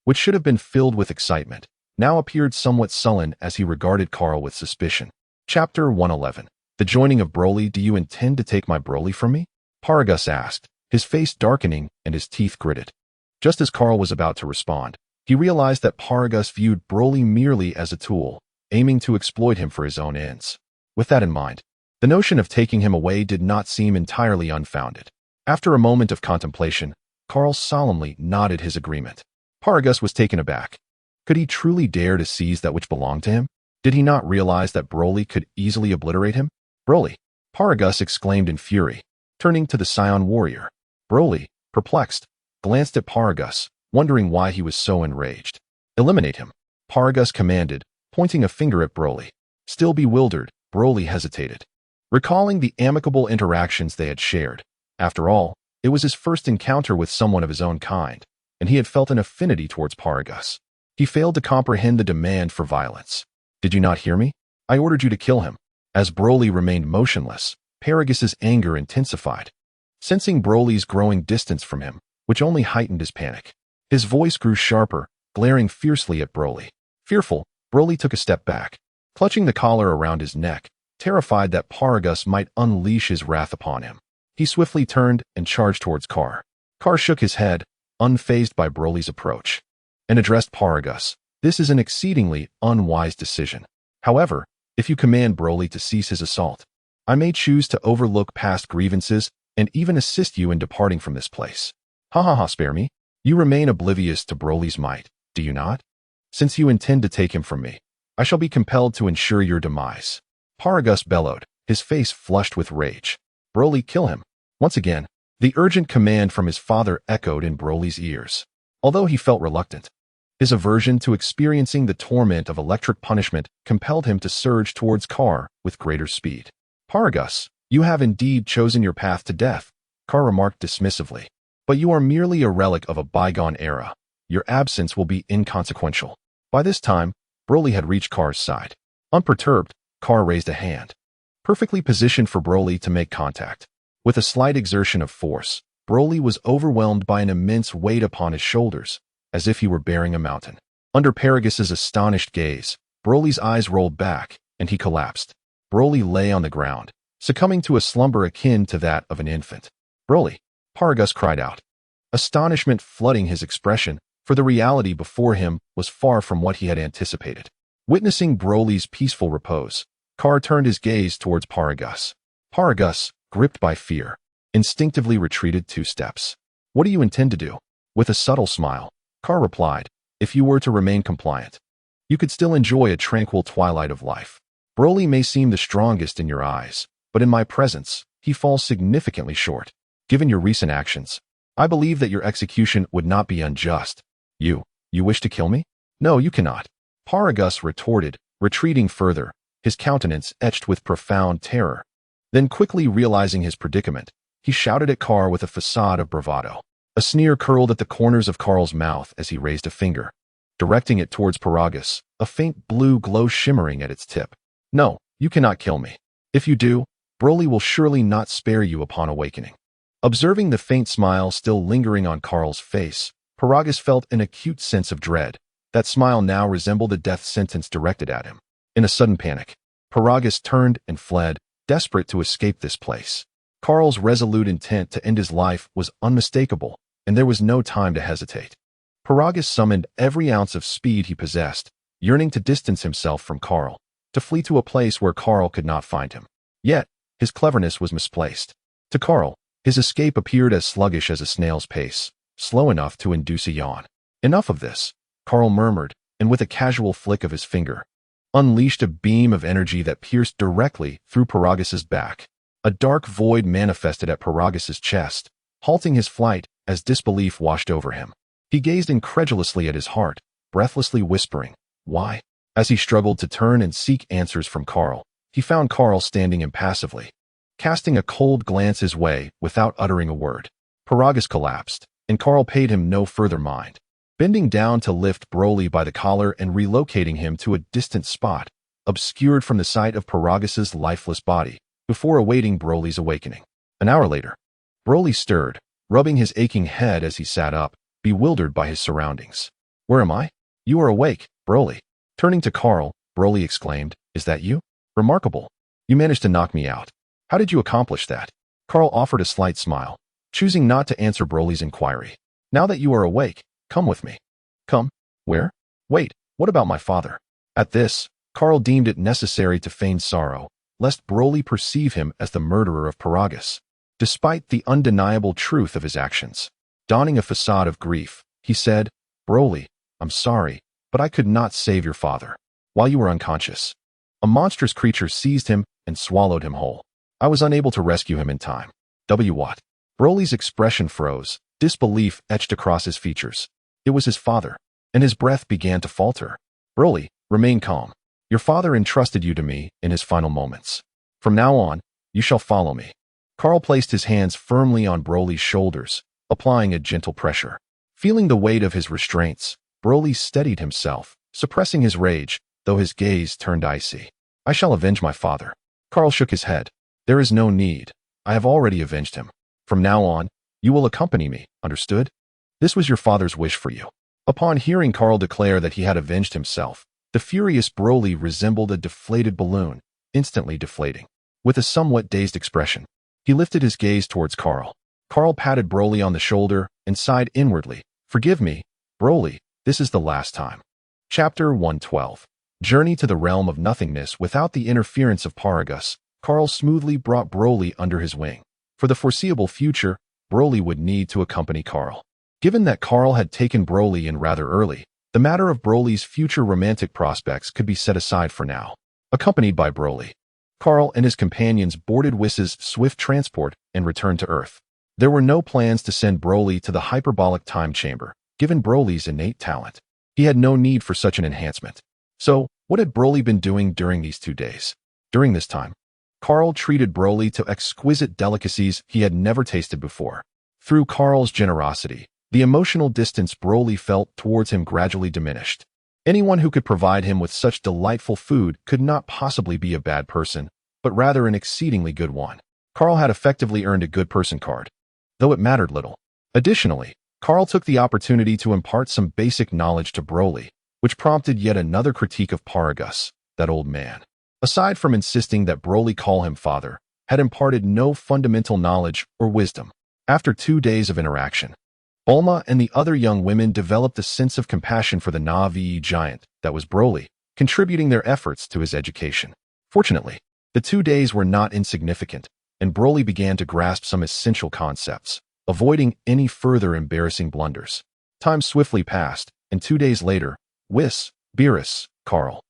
which should have been filled with excitement, now appeared somewhat sullen as he regarded Kaal with suspicion. Chapter 111. The joining of Broly. "Do you intend to take my Broly from me?" Paragus asked, his face darkening and his teeth gritted. Just as Kaal was about to respond, he realized that Paragus viewed Broly merely as a tool, aiming to exploit him for his own ends. With that in mind, the notion of taking him away did not seem entirely unfounded. After a moment of contemplation, Kaal solemnly nodded his agreement. Paragus was taken aback. Could he truly dare to seize that which belonged to him? Did he not realize that Broly could easily obliterate him? "Broly!" Paragus exclaimed in fury, turning to the Scion warrior. Broly, perplexed, glanced at Paragus, wondering why he was so enraged. "Eliminate him," Paragus commanded, pointing a finger at Broly. Still bewildered, Broly hesitated, recalling the amicable interactions they had shared. After all, it was his first encounter with someone of his own kind, and he had felt an affinity towards Paragus. He failed to comprehend the demand for violence. "Did you not hear me? I ordered you to kill him." As Broly remained motionless, Paragus's anger intensified. Sensing Broly's growing distance from him, which only heightened his panic, his voice grew sharper, glaring fiercely at Broly. Fearful, Broly took a step back, clutching the collar around his neck, terrified that Paragus might unleash his wrath upon him. He swiftly turned and charged towards Kaal. Kaal shook his head, unfazed by Broly's approach, and addressed Paragus. "This is an exceedingly unwise decision. However, if you command Broly to cease his assault, I may choose to overlook past grievances and even assist you in departing from this place." "Ha ha ha, spare me. You remain oblivious to Broly's might, do you not? Since you intend to take him from me, I shall be compelled to ensure your demise." Paragus bellowed, his face flushed with rage. "Broly, kill him." Once again, the urgent command from his father echoed in Broly's ears. Although he felt reluctant, his aversion to experiencing the torment of electric punishment compelled him to surge towards Kaal with greater speed. "Paragus, you have indeed chosen your path to death," Kaal remarked dismissively. "But you are merely a relic of a bygone era. Your absence will be inconsequential." By this time, Broly had reached Kaal's side. Unperturbed, Kaal raised a hand, perfectly positioned for Broly to make contact. With a slight exertion of force, Broly was overwhelmed by an immense weight upon his shoulders, as if he were bearing a mountain. Under Paragus's astonished gaze, Broly's eyes rolled back, and he collapsed. Broly lay on the ground, succumbing to a slumber akin to that of an infant. "Broly!" Paragus cried out, astonishment flooding his expression, for the reality before him was far from what he had anticipated. Witnessing Broly's peaceful repose, Kaal turned his gaze towards Paragus. Paragus, gripped by fear, instinctively retreated 2 steps. "What do you intend to do?" With a subtle smile, Kaal replied, "If you were to remain compliant, you could still enjoy a tranquil twilight of life. Broly may seem the strongest in your eyes, but in my presence, he falls significantly short. Given your recent actions, I believe that your execution would not be unjust." You wish to kill me?" "No, you cannot," Paragus retorted, retreating further, his countenance etched with profound terror. Then quickly realizing his predicament, he shouted at Kaal with a facade of bravado. A sneer curled at the corners of Kaal's mouth as he raised a finger, directing it towards Paragus, a faint blue glow shimmering at its tip. "No, you cannot kill me. If you do, Broly will surely not spare you upon awakening." Observing the faint smile still lingering on Kaal's face, Paragus felt an acute sense of dread. That smile now resembled a death sentence directed at him. In a sudden panic, Paragus turned and fled, desperate to escape this place. Kaal's resolute intent to end his life was unmistakable, and there was no time to hesitate. Paragus summoned every ounce of speed he possessed, yearning to distance himself from Kaal, to flee to a place where Kaal could not find him. Yet, his cleverness was misplaced. To Kaal, His escape appeared as sluggish as a snail's pace, slow enough to induce a yawn. Enough of this, Kaal murmured, and with a casual flick of his finger, unleashed a beam of energy that pierced directly through Paragas's back. A dark void manifested at Paragas's chest, halting his flight as disbelief washed over him. He gazed incredulously at his heart, breathlessly whispering, "Why?" As he struggled to turn and seek answers from Kaal, he found Kaal standing impassively, casting a cold glance his way without uttering a word. Paragas collapsed, and Kaal paid him no further mind. Bending down to lift Broly by the collar and relocating him to a distant spot, obscured from the sight of Paragas's lifeless body, before awaiting Broly's awakening. An hour later, Broly stirred, rubbing his aching head as he sat up, bewildered by his surroundings. "Where am I?" "You are awake, Broly." Turning to Kaal, Broly exclaimed, "Is that you? Remarkable. You managed to knock me out. How did you accomplish that?" Kaal offered a slight smile, choosing not to answer Broly's inquiry. "Now that you are awake, come with me." "Come? Where?" "Wait, what about my father?" At this, Kaal deemed it necessary to feign sorrow, lest Broly perceive him as the murderer of Paragas, despite the undeniable truth of his actions. Donning a facade of grief, he said, "Broly, I'm sorry, but I could not save your father. While you were unconscious, a monstrous creature seized him and swallowed him whole. I was unable to rescue him in time." What? Broly's expression froze, disbelief etched across his features. It was his father, and his breath began to falter. "Broly, remain calm. Your father entrusted you to me in his final moments. From now on, you shall follow me." Kaal placed his hands firmly on Broly's shoulders, applying a gentle pressure. Feeling the weight of his restraints, Broly steadied himself, suppressing his rage, though his gaze turned icy. "I shall avenge my father." Kaal shook his head. "There is no need. I have already avenged him. From now on, you will accompany me, understood? This was your father's wish for you." Upon hearing Kaal declare that he had avenged himself, the furious Broly resembled a deflated balloon, instantly deflating. With a somewhat dazed expression, he lifted his gaze towards Kaal. Kaal patted Broly on the shoulder and sighed inwardly, "Forgive me, Broly, this is the last time." Chapter 112. Journey to the realm of nothingness without the interference of Paragas. Kaal smoothly brought Broly under his wing. For the foreseeable future, Broly would need to accompany Kaal. Given that Kaal had taken Broly in rather early, the matter of Broly's future romantic prospects could be set aside for now. Accompanied by Broly, Kaal and his companions boarded Whis's swift transport and returned to Earth. There were no plans to send Broly to the hyperbolic time chamber, given Broly's innate talent. He had no need for such an enhancement. So, what had Broly been doing during these 2 days? During this time, Kaal treated Broly to exquisite delicacies he had never tasted before. Through Kaal's generosity, the emotional distance Broly felt towards him gradually diminished. Anyone who could provide him with such delightful food could not possibly be a bad person, but rather an exceedingly good one. Kaal had effectively earned a good person card, though it mattered little. Additionally, Kaal took the opportunity to impart some basic knowledge to Broly, which prompted yet another critique of Paragas, that old man. Aside from insisting that Broly call him father, had imparted no fundamental knowledge or wisdom. After 2 days of interaction, Bulma and the other young women developed a sense of compassion for the Na'vi giant that was Broly, contributing their efforts to his education. Fortunately, the 2 days were not insignificant, and Broly began to grasp some essential concepts, avoiding any further embarrassing blunders. Time swiftly passed, and 2 days later, Whis, Beerus, Kaal,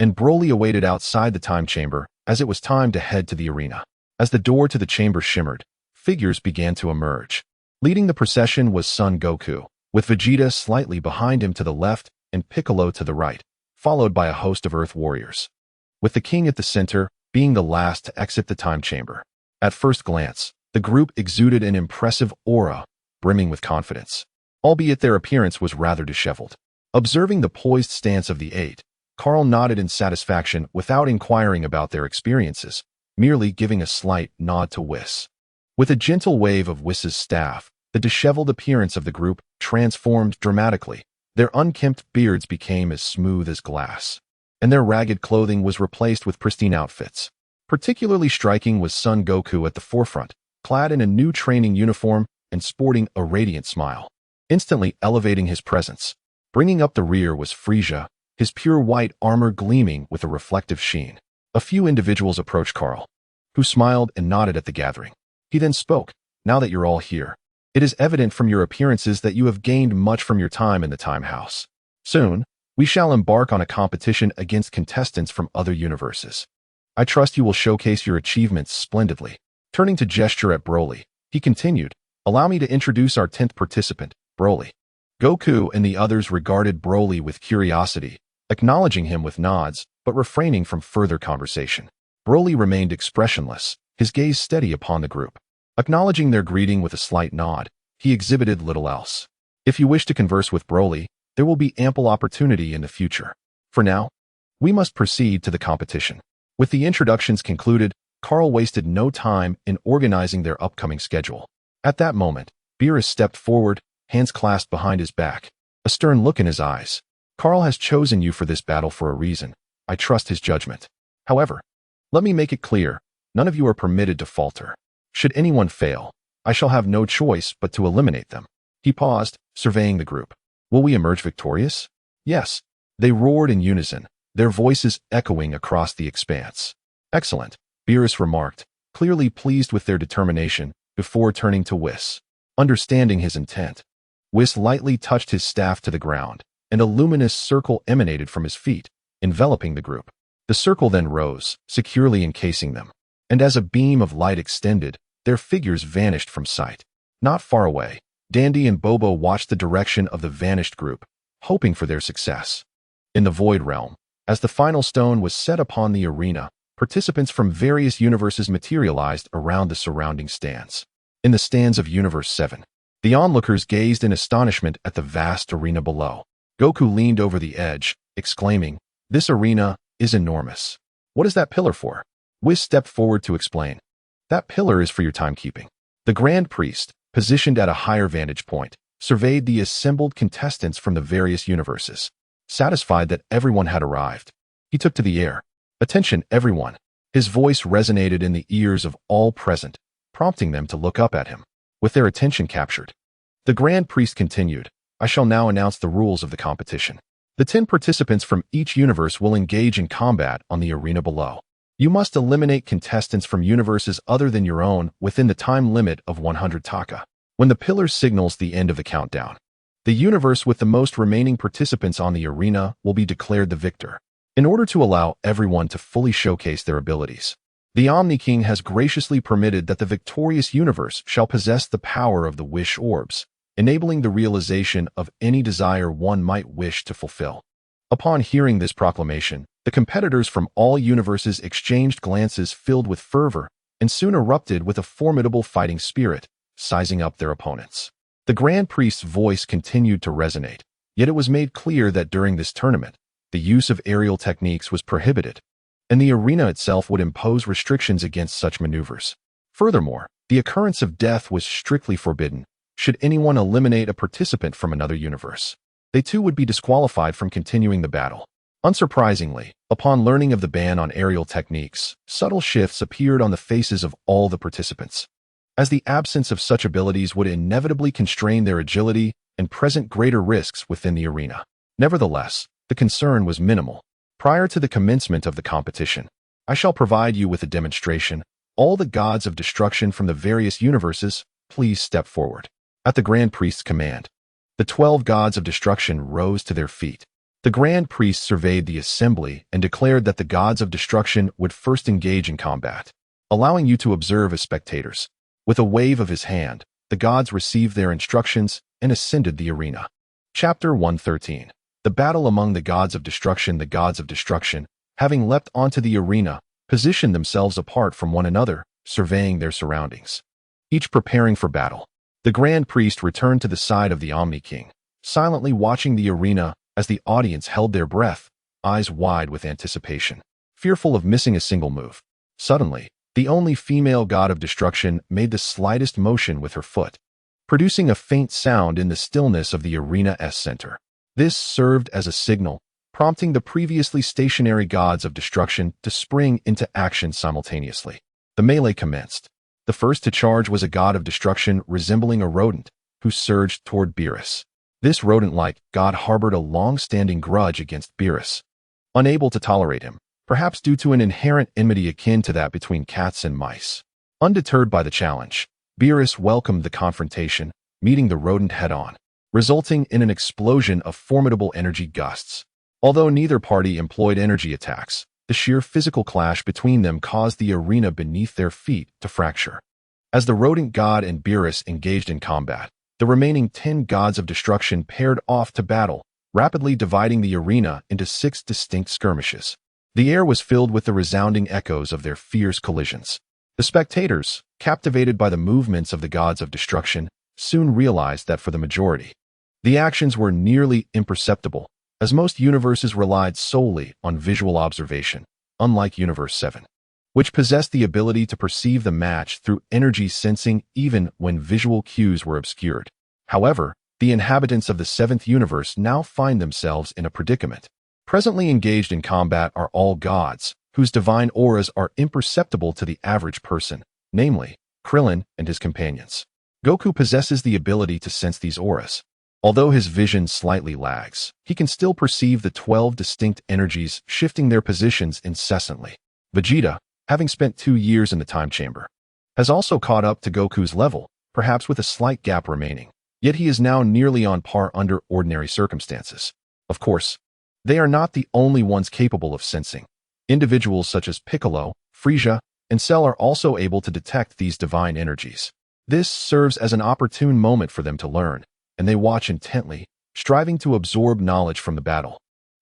and Broly awaited outside the time chamber as it was time to head to the arena. As the door to the chamber shimmered, figures began to emerge. Leading the procession was Son Goku, with Vegeta slightly behind him to the left and Piccolo to the right, followed by a host of Earth warriors, with the king at the center being the last to exit the time chamber. At first glance, the group exuded an impressive aura, brimming with confidence, albeit their appearance was rather disheveled. Observing the poised stance of the 8, Kaal nodded in satisfaction without inquiring about their experiences, merely giving a slight nod to Whis. With a gentle wave of Whis's staff, the disheveled appearance of the group transformed dramatically. Their unkempt beards became as smooth as glass, and their ragged clothing was replaced with pristine outfits. Particularly striking was Son Goku at the forefront, clad in a new training uniform and sporting a radiant smile, instantly elevating his presence. Bringing up the rear was Frieza, his pure white armor gleaming with a reflective sheen. A few individuals approached Kaal, who smiled and nodded at the gathering. He then spoke, now that you're all here, it is evident from your appearances that you have gained much from your time in the Time House. Soon, we shall embark on a competition against contestants from other universes. I trust you will showcase your achievements splendidly. Turning to gesture at Broly, he continued, allow me to introduce our 10th participant, Broly. Goku and the others regarded Broly with curiosity, acknowledging him with nods, but refraining from further conversation. Broly remained expressionless, his gaze steady upon the group. Acknowledging their greeting with a slight nod, he exhibited little else. If you wish to converse with Broly, there will be ample opportunity in the future. For now, we must proceed to the competition. With the introductions concluded, Kaal wasted no time in organizing their upcoming schedule. At that moment, Beerus stepped forward, hands clasped behind his back, a stern look in his eyes. Kaal has chosen you for this battle for a reason. I trust his judgment. However, let me make it clear, none of you are permitted to falter. Should anyone fail, I shall have no choice but to eliminate them. He paused, surveying the group. Will we emerge victorious? Yes. They roared in unison, their voices echoing across the expanse. Excellent, Beerus remarked, clearly pleased with their determination, before turning to Whis. Understanding his intent, Whis lightly touched his staff to the ground, and a luminous circle emanated from his feet, enveloping the group. The circle then rose, securely encasing them, and as a beam of light extended, their figures vanished from sight. Not far away, Dandy and Bobo watched the direction of the vanished group, hoping for their success. In the Void Realm, as the final stone was set upon the arena, participants from various universes materialized around the surrounding stands. In the stands of Universe 7, the onlookers gazed in astonishment at the vast arena below. Goku leaned over the edge, exclaiming, "This arena is enormous. What is that pillar for?" Whis stepped forward to explain. "That pillar is for your timekeeping." The Grand Priest, positioned at a higher vantage point, surveyed the assembled contestants from the various universes. Satisfied that everyone had arrived, he took to the air. "Attention, everyone." His voice resonated in the ears of all present, prompting them to look up at him. With their attention captured, the Grand Priest continued, "I shall now announce the rules of the competition. The 10 participants from each universe will engage in combat on the arena below. You must eliminate contestants from universes other than your own within the time limit of 100 taka. When the pillar signals the end of the countdown, the universe with the most remaining participants on the arena will be declared the victor. In order to allow everyone to fully showcase their abilities, the Omni King has graciously permitted that the victorious universe shall possess the power of the Wish Orbs, enabling the realization of any desire one might wish to fulfill." Upon hearing this proclamation, the competitors from all universes exchanged glances filled with fervor and soon erupted with a formidable fighting spirit, sizing up their opponents. The Grand Priest's voice continued to resonate, yet it was made clear that during this tournament, the use of aerial techniques was prohibited, and the arena itself would impose restrictions against such maneuvers. Furthermore, the occurrence of death was strictly forbidden. Should anyone eliminate a participant from another universe, they too would be disqualified from continuing the battle. Unsurprisingly, upon learning of the ban on aerial techniques, subtle shifts appeared on the faces of all the participants, as the absence of such abilities would inevitably constrain their agility and present greater risks within the arena. Nevertheless, the concern was minimal. Prior to the commencement of the competition, I shall provide you with a demonstration. All the gods of destruction from the various universes, please step forward. At the Grand Priest's command, the 12 gods of destruction rose to their feet. The Grand Priest surveyed the assembly and declared that the gods of destruction would first engage in combat, allowing you to observe as spectators. With a wave of his hand, the gods received their instructions and ascended the arena. Chapter 113. The battle among the gods of destruction. The gods of destruction, having leapt onto the arena, positioned themselves apart from one another, surveying their surroundings, each preparing for battle. The Grand Priest returned to the side of the Omni King, silently watching the arena as the audience held their breath, eyes wide with anticipation, fearful of missing a single move. Suddenly, the only female god of destruction made the slightest motion with her foot, producing a faint sound in the stillness of the arena's center. This served as a signal, prompting the previously stationary gods of destruction to spring into action simultaneously. The melee commenced. The first to charge was a god of destruction resembling a rodent, who surged toward Beerus. This rodent-like god harbored a long-standing grudge against Beerus, unable to tolerate him, perhaps due to an inherent enmity akin to that between cats and mice. Undeterred by the challenge, Beerus welcomed the confrontation, meeting the rodent head-on, resulting in an explosion of formidable energy gusts. Although neither party employed energy attacks, the sheer physical clash between them caused the arena beneath their feet to fracture. As the rodent god and Beerus engaged in combat, the remaining 10 gods of destruction paired off to battle, rapidly dividing the arena into 6 distinct skirmishes. The air was filled with the resounding echoes of their fierce collisions. The spectators, captivated by the movements of the gods of destruction, soon realized that for the majority, the actions were nearly imperceptible, as most universes relied solely on visual observation, unlike Universe 7, which possessed the ability to perceive the match through energy sensing even when visual cues were obscured. However, the inhabitants of the 7th universe now find themselves in a predicament. Presently engaged in combat are all gods, whose divine auras are imperceptible to the average person, namely, Krillin and his companions. Goku possesses the ability to sense these auras. Although his vision slightly lags, he can still perceive the 12 distinct energies shifting their positions incessantly. Vegeta, having spent 2 years in the time chamber, has also caught up to Goku's level, perhaps with a slight gap remaining, yet he is now nearly on par under ordinary circumstances. Of course, they are not the only ones capable of sensing. Individuals such as Piccolo, Frieza, and Cell are also able to detect these divine energies. This serves as an opportune moment for them to learn, and they watch intently, striving to absorb knowledge from the battle.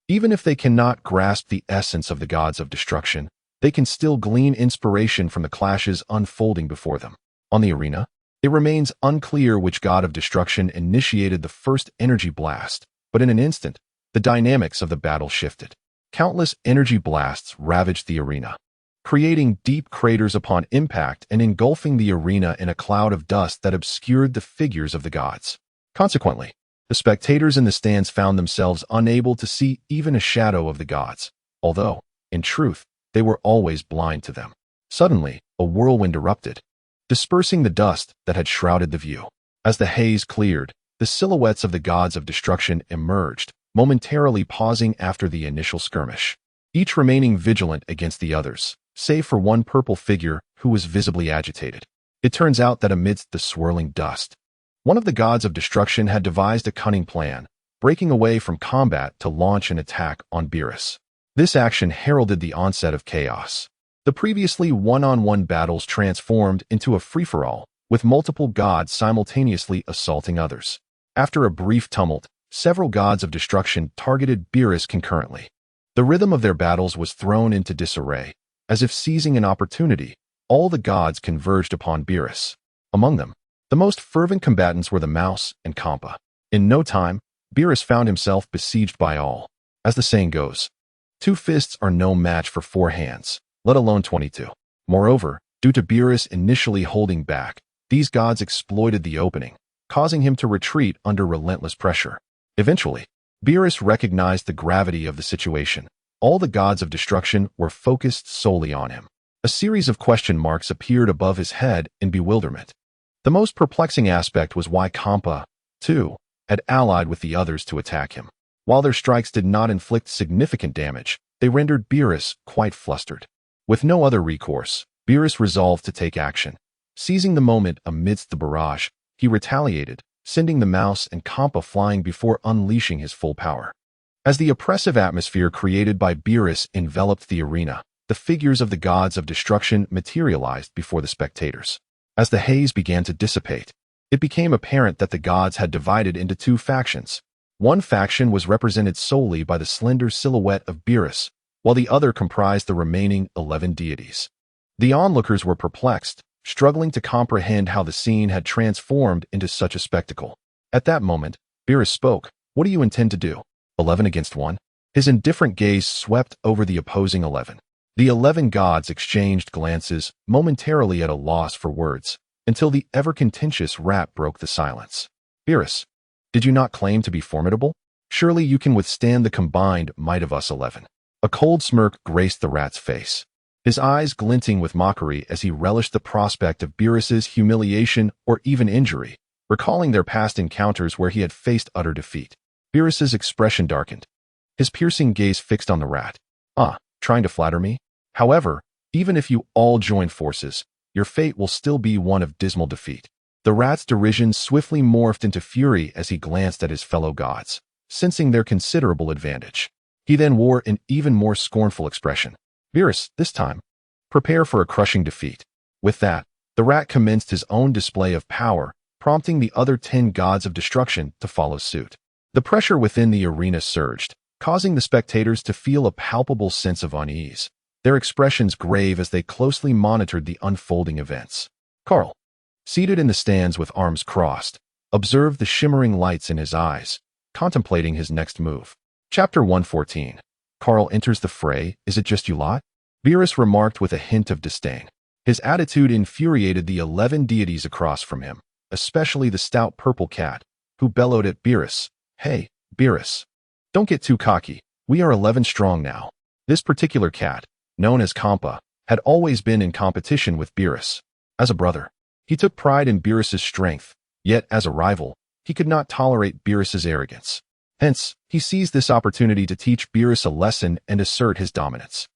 Even if they cannot grasp the essence of the gods of destruction, they can still glean inspiration from the clashes unfolding before them. On the arena, it remains unclear which god of destruction initiated the first energy blast, but in an instant, the dynamics of the battle shifted. Countless energy blasts ravaged the arena, creating deep craters upon impact and engulfing the arena in a cloud of dust that obscured the figures of the gods. Consequently, the spectators in the stands found themselves unable to see even a shadow of the gods, although, in truth, they were always blind to them. Suddenly, a whirlwind erupted, dispersing the dust that had shrouded the view. As the haze cleared, the silhouettes of the gods of destruction emerged, momentarily pausing after the initial skirmish, each remaining vigilant against the others, save for one purple figure who was visibly agitated. It turns out that amidst the swirling dust, one of the gods of destruction had devised a cunning plan, breaking away from combat to launch an attack on Beerus. This action heralded the onset of chaos. The previously one-on-one battles transformed into a free-for-all, with multiple gods simultaneously assaulting others. After a brief tumult, several gods of destruction targeted Beerus concurrently. The rhythm of their battles was thrown into disarray. As if seizing an opportunity, all the gods converged upon Beerus. Among them, the most fervent combatants were the Mouse and Kampa. In no time, Beerus found himself besieged by all. As the saying goes, 2 fists are no match for 4 hands, let alone 22. Moreover, due to Beerus initially holding back, these gods exploited the opening, causing him to retreat under relentless pressure. Eventually, Beerus recognized the gravity of the situation. All the gods of destruction were focused solely on him. A series of question marks appeared above his head in bewilderment. The most perplexing aspect was why Kampa, too, had allied with the others to attack him. While their strikes did not inflict significant damage, they rendered Beerus quite flustered. With no other recourse, Beerus resolved to take action. Seizing the moment amidst the barrage, he retaliated, sending the Mouse and Kampa flying before unleashing his full power. As the oppressive atmosphere created by Beerus enveloped the arena, the figures of the gods of destruction materialized before the spectators. As the haze began to dissipate, it became apparent that the gods had divided into 2 factions. One faction was represented solely by the slender silhouette of Beerus, while the other comprised the remaining 11 deities. The onlookers were perplexed, struggling to comprehend how the scene had transformed into such a spectacle. At that moment, Beerus spoke. "What do you intend to do? 11 against 1? His indifferent gaze swept over the opposing 11. The 11 gods exchanged glances, momentarily at a loss for words, until the ever-contentious rap broke the silence. "Beerus, did you not claim to be formidable? Surely you can withstand the combined might of us 11. A cold smirk graced the rat's face, his eyes glinting with mockery as he relished the prospect of Beerus's humiliation or even injury, recalling their past encounters where he had faced utter defeat. Beerus's expression darkened, his piercing gaze fixed on the rat. "Ah, trying to flatter me? However, even if you all join forces, your fate will still be one of dismal defeat. The rat's derision swiftly morphed into fury as he glanced at his fellow gods, sensing their considerable advantage. He then wore an even more scornful expression. Beerus, this time, prepare for a crushing defeat. With that, the rat commenced his own display of power, prompting the other 10 gods of destruction to follow suit. The pressure within the arena surged, causing the spectators to feel a palpable sense of unease, their expressions grave as they closely monitored the unfolding events. Kaal, seated in the stands with arms crossed, observed the shimmering lights in his eyes, contemplating his next move. Chapter 114. Kaal enters the fray. Is it just you lot? Beerus remarked with a hint of disdain. His attitude infuriated the 11 deities across from him, especially the stout purple cat, who bellowed at Beerus. Hey, Beerus. Don't get too cocky. We are 11 strong now. This particular cat, known as Kampa, had always been in competition with Beerus. As a brother, he took pride in Beerus's strength, yet as a rival, he could not tolerate Beerus's arrogance. Hence, he seized this opportunity to teach Beerus a lesson and assert his dominance.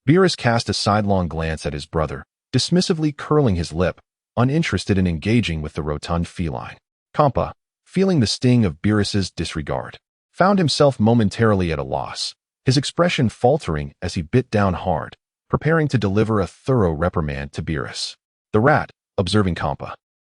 Beerus cast a sidelong glance at his brother, dismissively curling his lip, uninterested in engaging with the rotund feline. Kampa, feeling the sting of Beerus's disregard, found himself momentarily at a loss, his expression faltering as he bit down hard, preparing to deliver a thorough reprimand to Beerus. The rat, observing Kampa,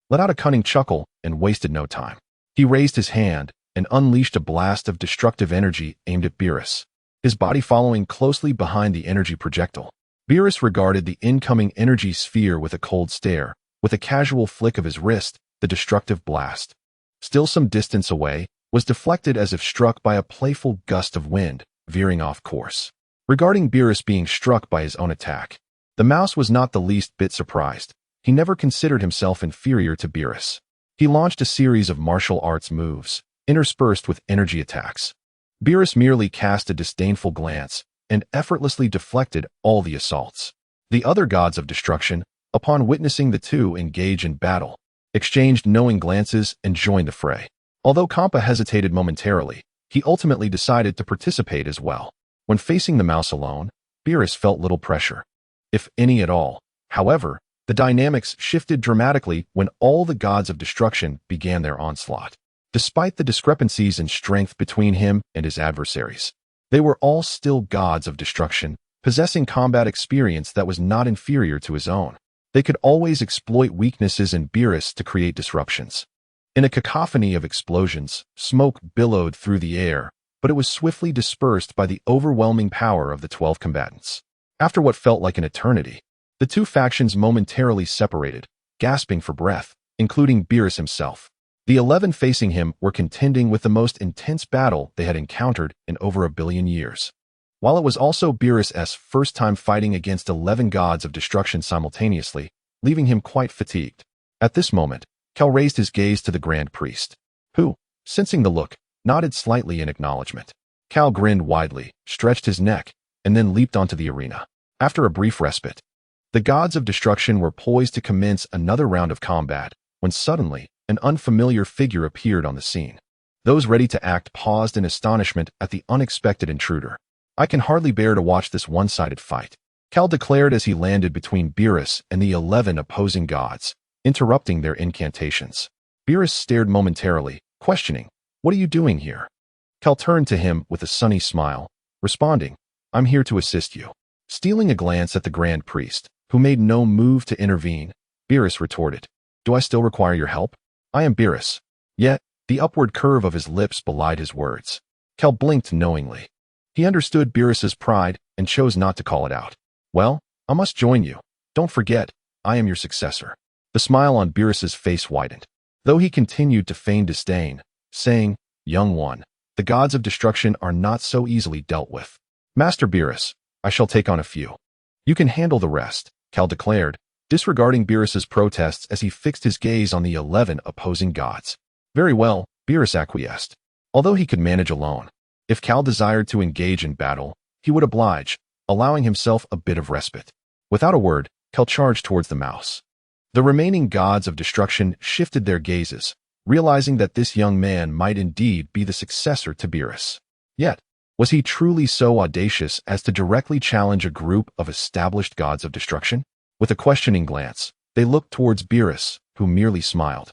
let out a cunning chuckle and wasted no time. He raised his hand and unleashed a blast of destructive energy aimed at Beerus, his body following closely behind the energy projectile. Beerus regarded the incoming energy sphere with a cold stare. With a casual flick of his wrist, the destructive blast, still some distance away, was deflected as if struck by a playful gust of wind, veering off course. Regarding Beerus being struck by his own attack, the mouse was not the least bit surprised. He never considered himself inferior to Beerus. He launched a series of martial arts moves, interspersed with energy attacks. Beerus merely cast a disdainful glance and effortlessly deflected all the assaults. The other gods of destruction, upon witnessing the two engage in battle, exchanged knowing glances and joined the fray. Although Kampa hesitated momentarily, he ultimately decided to participate as well. When facing the mouse alone, Beerus felt little pressure, if any at all. However, the dynamics shifted dramatically when all the gods of destruction began their onslaught. Despite the discrepancies in strength between him and his adversaries, they were all still gods of destruction, possessing combat experience that was not inferior to his own. They could always exploit weaknesses in Beerus to create disruptions. In a cacophony of explosions, smoke billowed through the air, but it was swiftly dispersed by the overwhelming power of the 12 combatants. After what felt like an eternity, the two factions momentarily separated, gasping for breath, including Beerus himself. The 11 facing him were contending with the most intense battle they had encountered in over 1 billion years. While it was also Beerus's first time fighting against 11 gods of destruction simultaneously, leaving him quite fatigued. At this moment, Kaal raised his gaze to the Grand Priest, who, sensing the look, nodded slightly in acknowledgement. Kaal grinned widely, stretched his neck, and then leaped onto the arena. After a brief respite, the gods of destruction were poised to commence another round of combat, when suddenly, an unfamiliar figure appeared on the scene. Those ready to act paused in astonishment at the unexpected intruder. I can hardly bear to watch this one-sided fight, Kaal declared as he landed between Beerus and the 11 opposing gods, interrupting their incantations. Beerus stared momentarily, questioning, "What are you doing here?" Kaal turned to him with a sunny smile, responding, "I'm here to assist you." Stealing a glance at the Grand Priest, who made no move to intervene, Beerus retorted, "Do I still require your help? I am Beerus." Yet, the upward curve of his lips belied his words. Kaal blinked knowingly. He understood Beerus's pride and chose not to call it out. "Well, I must join you. Don't forget, I am your successor." The smile on Beerus's face widened, though he continued to feign disdain, saying, "Young one, the gods of destruction are not so easily dealt with. Master Beerus, I shall take on a few. You can handle the rest," Kaal declared, disregarding Beerus's protests as he fixed his gaze on the 11 opposing gods. "Very well," Beerus acquiesced. Although he could manage alone, if Kaal desired to engage in battle, he would oblige, allowing himself a bit of respite. Without a word, Kaal charged towards the mouse. The remaining gods of destruction shifted their gazes, realizing that this young man might indeed be the successor to Beerus. Yet, was he truly so audacious as to directly challenge a group of established gods of destruction? With a questioning glance, They looked towards Beerus, who merely smiled,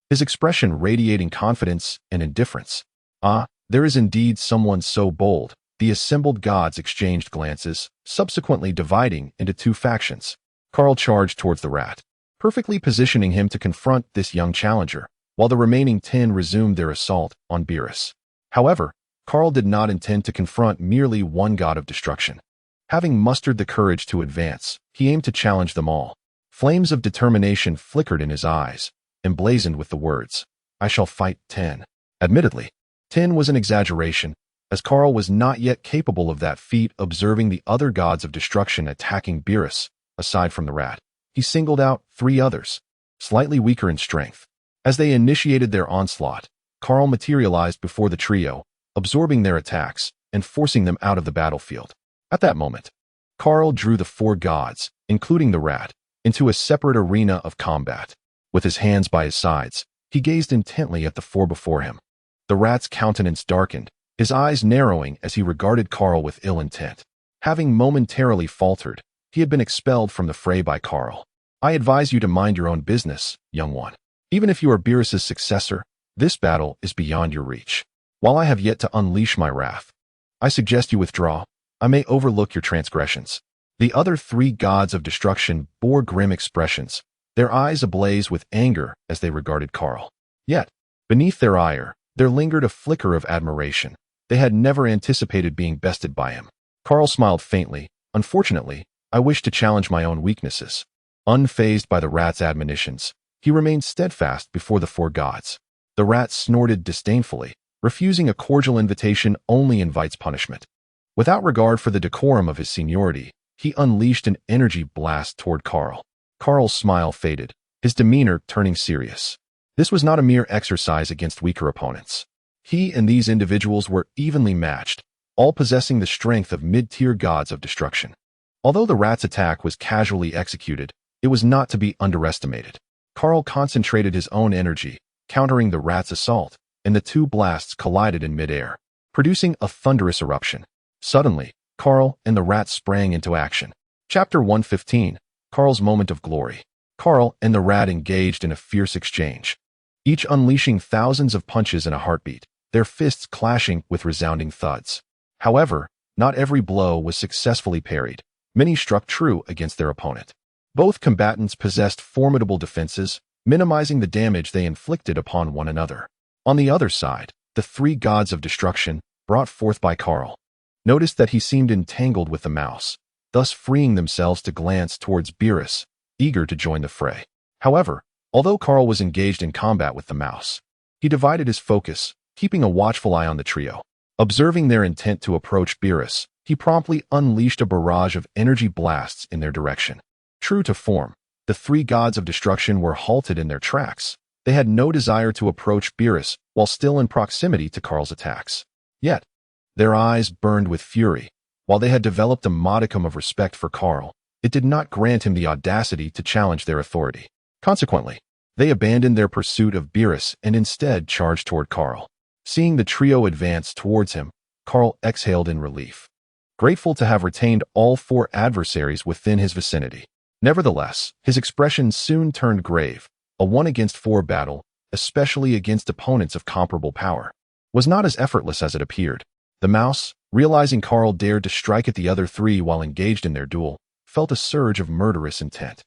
his expression radiating confidence and indifference. Ah, there is indeed someone so bold. The assembled gods exchanged glances, subsequently dividing into two factions. Kaal charged towards the rat, perfectly positioning him to confront this young challenger, while the remaining 10 resumed their assault on Beerus. However, Kaal did not intend to confront merely one god of destruction. Having mustered the courage to advance, he aimed to challenge them all. Flames of determination flickered in his eyes, emblazoned with the words, "I shall fight 10." Admittedly, 10 was an exaggeration, as Kaal was not yet capable of that feat. Observing the other gods of destruction attacking Beerus, aside from the rat, he singled out 3 others, slightly weaker in strength. As they initiated their onslaught, Kaal materialized before the trio, absorbing their attacks and forcing them out of the battlefield. At that moment, Kaal drew the 4 gods, including the rat, into a separate arena of combat. With his hands by his sides, he gazed intently at the 4 before him. The rat's countenance darkened, his eyes narrowing as he regarded Kaal with ill intent. Having momentarily faltered, he had been expelled from the fray by Kaal. "I advise you to mind your own business, young one. Even if you are Beerus's successor, this battle is beyond your reach. While I have yet to unleash my wrath, I suggest you withdraw. I may overlook your transgressions." The other 3 gods of destruction bore grim expressions, their eyes ablaze with anger as they regarded Kaal. Yet, beneath their ire, there lingered a flicker of admiration. They had never anticipated being bested by him. Kaal smiled faintly. "Unfortunately, I wish to challenge my own weaknesses." Unfazed by the rat's admonitions, he remained steadfast before the 4 gods. The rat snorted disdainfully. Refusing a cordial invitation only invites punishment. Without regard for the decorum of his seniority, he unleashed an energy blast toward Kaal. Kaal's smile faded, his demeanor turning serious. This was not a mere exercise against weaker opponents. He and these individuals were evenly matched, all possessing the strength of mid-tier gods of destruction. Although the rat's attack was casually executed, it was not to be underestimated. Kaal concentrated his own energy, countering the rat's assault, and the 2 blasts collided in midair, producing a thunderous eruption. Suddenly, Kaal and the rat sprang into action. Chapter 115, Kaal's Moment of Glory. Kaal and the rat engaged in a fierce exchange, each unleashing thousands of punches in a heartbeat, their fists clashing with resounding thuds. However, not every blow was successfully parried. Many struck true against their opponent. Both combatants possessed formidable defenses, minimizing the damage they inflicted upon one another. On the other side, the 3 gods of destruction, brought forth by Kaal, noticed that he seemed entangled with the mouse, thus freeing themselves to glance towards Beerus, eager to join the fray. However, although Kaal was engaged in combat with the mouse, he divided his focus, keeping a watchful eye on the trio. Observing their intent to approach Beerus, he promptly unleashed a barrage of energy blasts in their direction. True to form, the 3 gods of destruction were halted in their tracks. They had no desire to approach Beerus while still in proximity to Kaal's attacks. Yet, their eyes burned with fury. While they had developed a modicum of respect for Kaal, it did not grant him the audacity to challenge their authority. Consequently, they abandoned their pursuit of Beerus and instead charged toward Kaal. Seeing the trio advance towards him, Kaal exhaled in relief, grateful to have retained all 4 adversaries within his vicinity. Nevertheless, his expression soon turned grave. A 1-against-4 battle, especially against opponents of comparable power, was not as effortless as it appeared. The mouse, realizing Kaal dared to strike at the other 3 while engaged in their duel, felt a surge of murderous intent.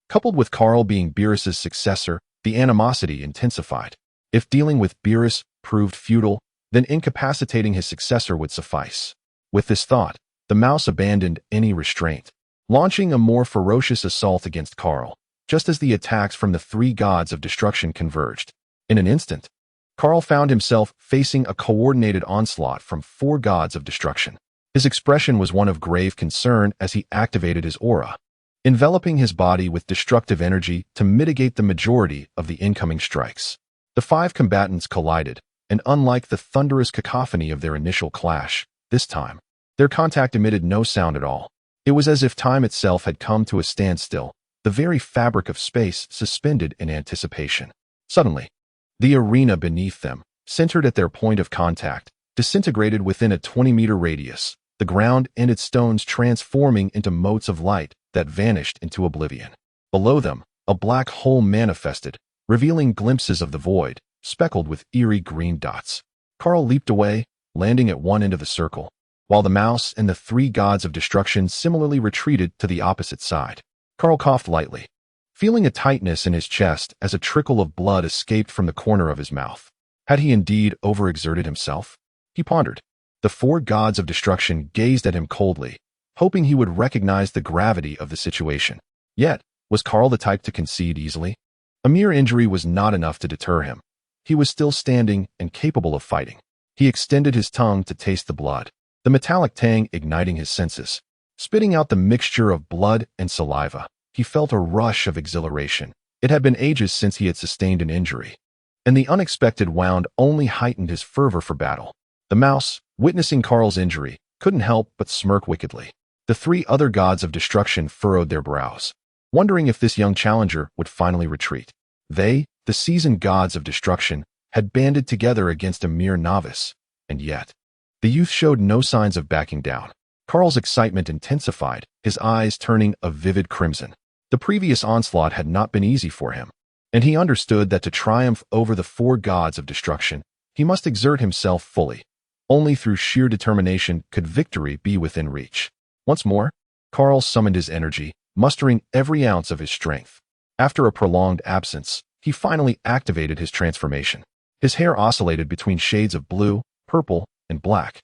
Coupled with Kaal being Beerus's successor, the animosity intensified. If dealing with Beerus proved futile, then incapacitating his successor would suffice. With this thought, the mouse abandoned any restraint, launching a more ferocious assault against Kaal, just as the attacks from the 3 gods of destruction converged. In an instant, Kaal found himself facing a coordinated onslaught from 4 gods of destruction. His expression was one of grave concern as he activated his aura, enveloping his body with destructive energy to mitigate the majority of the incoming strikes. The 5 combatants collided, and unlike the thunderous cacophony of their initial clash, this time, their contact emitted no sound at all. It was as if time itself had come to a standstill, the very fabric of space suspended in anticipation. Suddenly, the arena beneath them, centered at their point of contact, disintegrated within a 20-meter radius, the ground and its stones transforming into motes of light that vanished into oblivion. Below them, A black hole manifested, revealing glimpses of the void, speckled with eerie green dots. Kaal leaped away, landing at one end of the circle, while the mouse and the three gods of destruction similarly retreated to the opposite side. Kaal coughed lightly, feeling a tightness in his chest as a trickle of blood escaped from the corner of his mouth. Had he indeed overexerted himself? He pondered. The four gods of destruction gazed at him coldly, hoping he would recognize the gravity of the situation. Yet, was Kaal the type to concede easily? A mere injury was not enough to deter him. He was still standing and capable of fighting. He extended his tongue to taste the blood, the metallic tang igniting his senses. Spitting out the mixture of blood and saliva, he felt a rush of exhilaration. It had been ages since he had sustained an injury, and the unexpected wound only heightened his fervor for battle. The mouse, witnessing Kaal's injury, couldn't help but smirk wickedly. The three other gods of destruction furrowed their brows, wondering if this young challenger would finally retreat. They, the seasoned gods of destruction, had banded together against a mere novice, and yet the youth showed no signs of backing down. Kaal's excitement intensified, his eyes turning a vivid crimson. The previous onslaught had not been easy for him, and he understood that to triumph over the four gods of destruction, he must exert himself fully. Only through sheer determination could victory be within reach. Once more, Kaal summoned his energy, mustering every ounce of his strength. After a prolonged absence, he finally activated his transformation. His hair oscillated between shades of blue, purple, and black,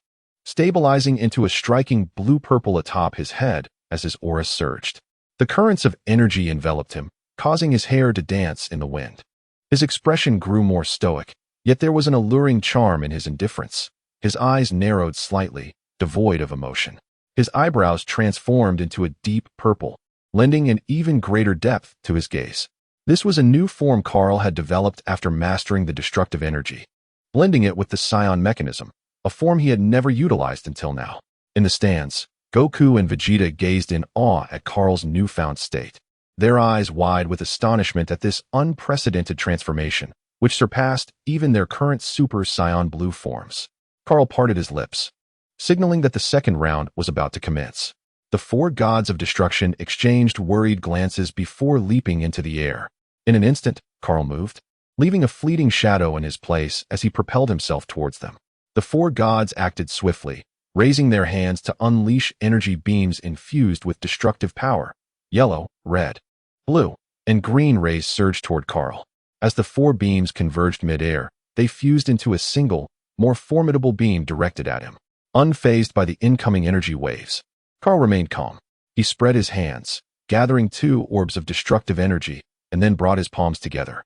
stabilizing into a striking blue-purple atop his head as his aura surged. The currents of energy enveloped him, causing his hair to dance in the wind. His expression grew more stoic, yet there was an alluring charm in his indifference. His eyes narrowed slightly, devoid of emotion. His eyebrows transformed into a deep purple, lending an even greater depth to his gaze. This was a new form Kaal had developed after mastering the destructive energy, blending it with the scion mechanism, a form he had never utilized until now. In the stands, Goku and Vegeta gazed in awe at Kaal's newfound state, their eyes wide with astonishment at this unprecedented transformation, which surpassed even their current Super Saiyan Blue forms. Kaal parted his lips, signaling that the second round was about to commence. The four gods of destruction exchanged worried glances before leaping into the air. In an instant, Kaal moved, leaving a fleeting shadow in his place as he propelled himself towards them. The four gods acted swiftly, raising their hands to unleash energy beams infused with destructive power. Yellow, red, blue, and green rays surged toward Kaal. As the four beams converged mid-air, they fused into a single, more formidable beam directed at him. Unfazed by the incoming energy waves, Kaal remained calm. He spread his hands, gathering two orbs of destructive energy, and then brought his palms together,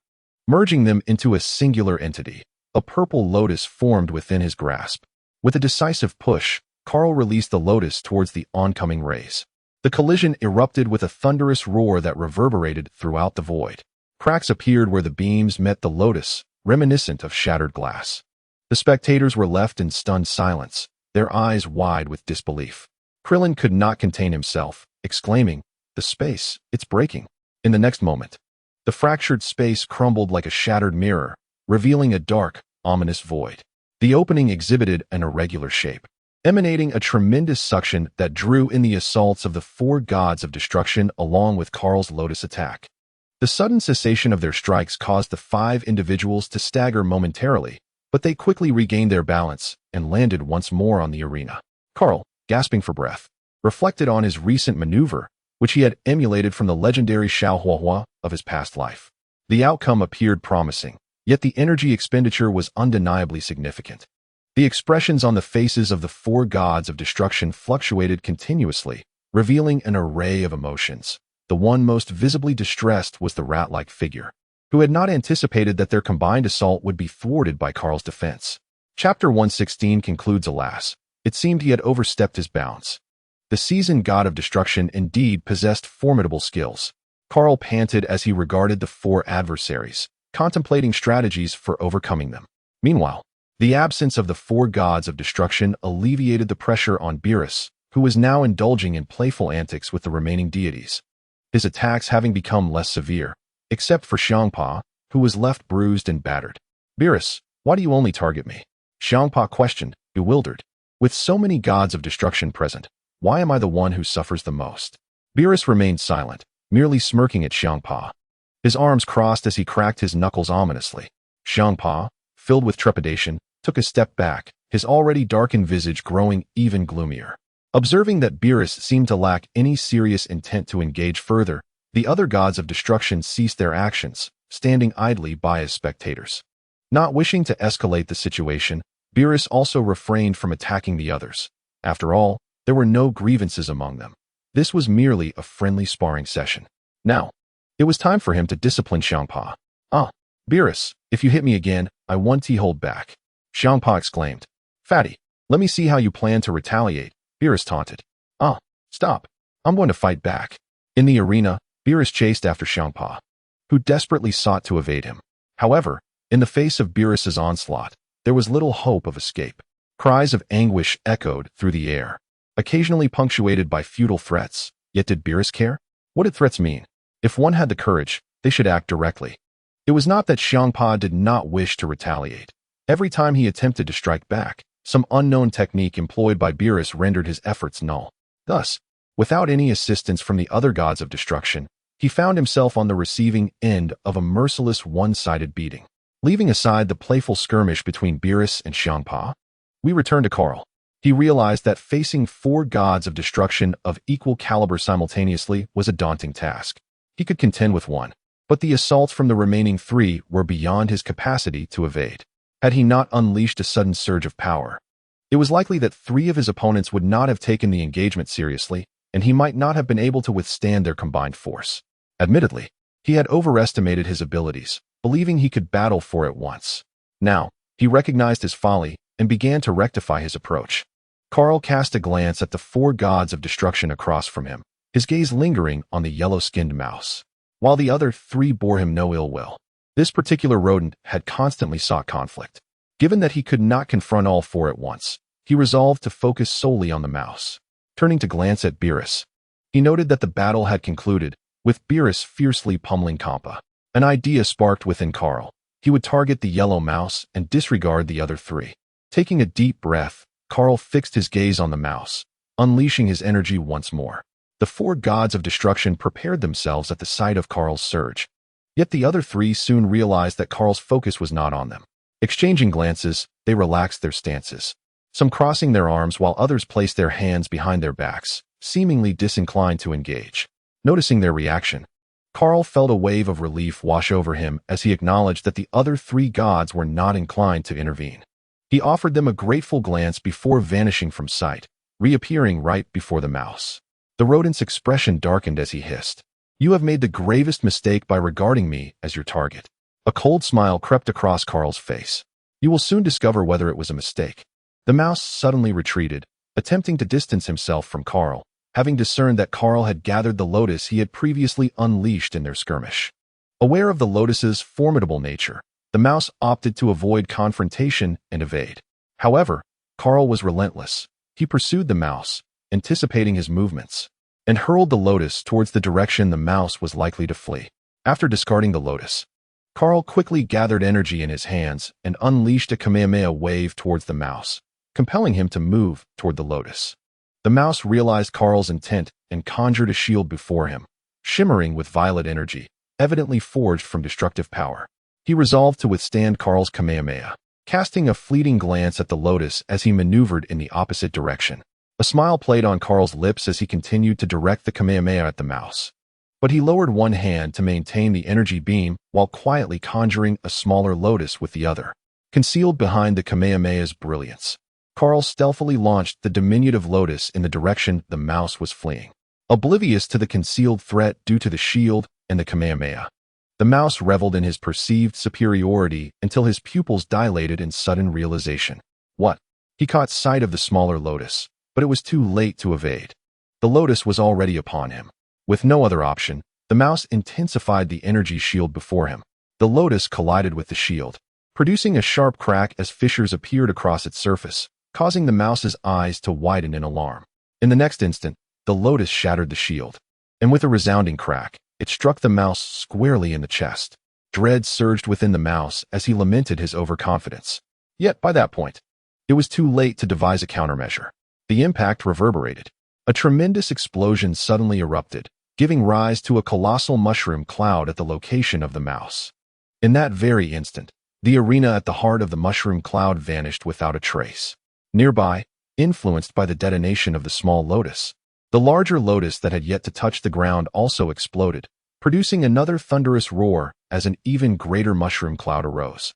merging them into a singular entity. A purple lotus formed within his grasp. With a decisive push, Kaal released the lotus towards the oncoming rays. The collision erupted with a thunderous roar that reverberated throughout the void. Cracks appeared where the beams met the lotus, reminiscent of shattered glass. The spectators were left in stunned silence, their eyes wide with disbelief. Krillin could not contain himself, exclaiming, "The space, it's breaking." In the next moment, the fractured space crumbled like a shattered mirror, revealing a dark, ominous void. The opening exhibited an irregular shape, emanating a tremendous suction that drew in the assaults of the four gods of destruction along with Kaal's lotus attack. The sudden cessation of their strikes caused the five individuals to stagger momentarily, but they quickly regained their balance and landed once more on the arena. Kaal, gasping for breath, reflected on his recent maneuver, which he had emulated from the legendary Xiaohuahua of his past life. The outcome appeared promising, yet the energy expenditure was undeniably significant. The expressions on the faces of the four gods of destruction fluctuated continuously, revealing an array of emotions. The one most visibly distressed was the rat-like figure, who had not anticipated that their combined assault would be thwarted by Kaal's defense. Chapter 116 concludes, alas, it seemed he had overstepped his bounds. The seasoned god of destruction indeed possessed formidable skills. Kaal panted as he regarded the four adversaries, contemplating strategies for overcoming them. Meanwhile, the absence of the four gods of destruction alleviated the pressure on Beerus, who was now indulging in playful antics with the remaining deities, his attacks having become less severe, except for Xiangpa, who was left bruised and battered. "Beerus, why do you only target me?" Xiangpa questioned, bewildered. "With so many gods of destruction present, why am I the one who suffers the most?" Beerus remained silent, merely smirking at Xiangpa. His arms crossed as he cracked his knuckles ominously. Xiangpa, filled with trepidation, took a step back, his already darkened visage growing even gloomier. Observing that Beerus seemed to lack any serious intent to engage further, the other gods of destruction ceased their actions, standing idly by as spectators. Not wishing to escalate the situation, Beerus also refrained from attacking the others. After all, there were no grievances among them. This was merely a friendly sparring session. Now, it was time for him to discipline Xiangpa. "Ah, Beerus, if you hit me again, I won't hold back," Xiangpa exclaimed. "Fatty, let me see how you plan to retaliate," Beerus taunted. "Ah, stop. I'm going to fight back." In the arena, Beerus chased after Xiangpa, who desperately sought to evade him. However, in the face of Beerus's onslaught, there was little hope of escape. Cries of anguish echoed through the air, occasionally punctuated by futile threats. Yet did Beerus care? What did threats mean? If one had the courage, they should act directly. It was not that Xiangpa did not wish to retaliate. Every time he attempted to strike back, some unknown technique employed by Beerus rendered his efforts null. Thus, without any assistance from the other gods of destruction, he found himself on the receiving end of a merciless one-sided beating. Leaving aside the playful skirmish between Beerus and Xiangpa, we return to Kaal. He realized that facing 4 gods of destruction of equal caliber simultaneously was a daunting task. He could contend with one, but the assaults from the remaining 3 were beyond his capacity to evade. Had he not unleashed a sudden surge of power, it was likely that 3 of his opponents would not have taken the engagement seriously, and he might not have been able to withstand their combined force. Admittedly, he had overestimated his abilities, believing he could battle 4 at once. Now, he recognized his folly and began to rectify his approach. Kaal cast a glance at the 4 gods of destruction across from him, his gaze lingering on the yellow-skinned mouse, while the other 3 bore him no ill will. This particular rodent had constantly sought conflict. Given that he could not confront all 4 at once, he resolved to focus solely on the mouse. Turning to glance at Beerus, he noted that the battle had concluded, with Beerus fiercely pummeling Kampa. An idea sparked within Kaal. He would target the yellow mouse and disregard the other 3. Taking a deep breath, Kaal fixed his gaze on the mouse, unleashing his energy once more. The 4 gods of destruction prepared themselves at the sight of Kaal's surge. Yet the other 3 soon realized that Kaal's focus was not on them. Exchanging glances, they relaxed their stances, some crossing their arms while others placed their hands behind their backs, seemingly disinclined to engage. Noticing their reaction, Kaal felt a wave of relief wash over him as he acknowledged that the other 3 gods were not inclined to intervene. He offered them a grateful glance before vanishing from sight, reappearing right before the mouse. The rodent's expression darkened as he hissed, "You have made the gravest mistake by regarding me as your target." A cold smile crept across Kaal's face. "You will soon discover whether it was a mistake." The mouse suddenly retreated, attempting to distance himself from Kaal, having discerned that Kaal had gathered the lotus he had previously unleashed in their skirmish. Aware of the lotus's formidable nature, the mouse opted to avoid confrontation and evade. However, Kaal was relentless. He pursued the mouse, anticipating his movements, and hurled the lotus towards the direction the mouse was likely to flee. After discarding the lotus, Kaal quickly gathered energy in his hands and unleashed a Kamehameha wave towards the mouse, compelling him to move toward the lotus. The mouse realized Kaal's intent and conjured a shield before him, shimmering with violet energy, evidently forged from destructive power. He resolved to withstand Kaal's Kamehameha, casting a fleeting glance at the lotus as he maneuvered in the opposite direction. A smile played on Kaal's lips as he continued to direct the Kamehameha at the mouse. But he lowered one hand to maintain the energy beam while quietly conjuring a smaller lotus with the other. Concealed behind the Kamehameha's brilliance, Kaal stealthily launched the diminutive lotus in the direction the mouse was fleeing. Oblivious to the concealed threat due to the shield and the Kamehameha, the mouse reveled in his perceived superiority until his pupils dilated in sudden realization. What? He caught sight of the smaller lotus, but it was too late to evade. The lotus was already upon him. With no other option, the mouse intensified the energy shield before him. The lotus collided with the shield, producing a sharp crack as fissures appeared across its surface, causing the mouse's eyes to widen in alarm. In the next instant, the lotus shattered the shield, and with a resounding crack, it struck the mouse squarely in the chest. Dread surged within the mouse as he lamented his overconfidence. Yet by that point, it was too late to devise a countermeasure. The impact reverberated. A tremendous explosion suddenly erupted, giving rise to a colossal mushroom cloud at the location of the mouse. In that very instant, the arena at the heart of the mushroom cloud vanished without a trace. Nearby, influenced by the detonation of the small lotus, the larger lotus that had yet to touch the ground also exploded, producing another thunderous roar as an even greater mushroom cloud arose,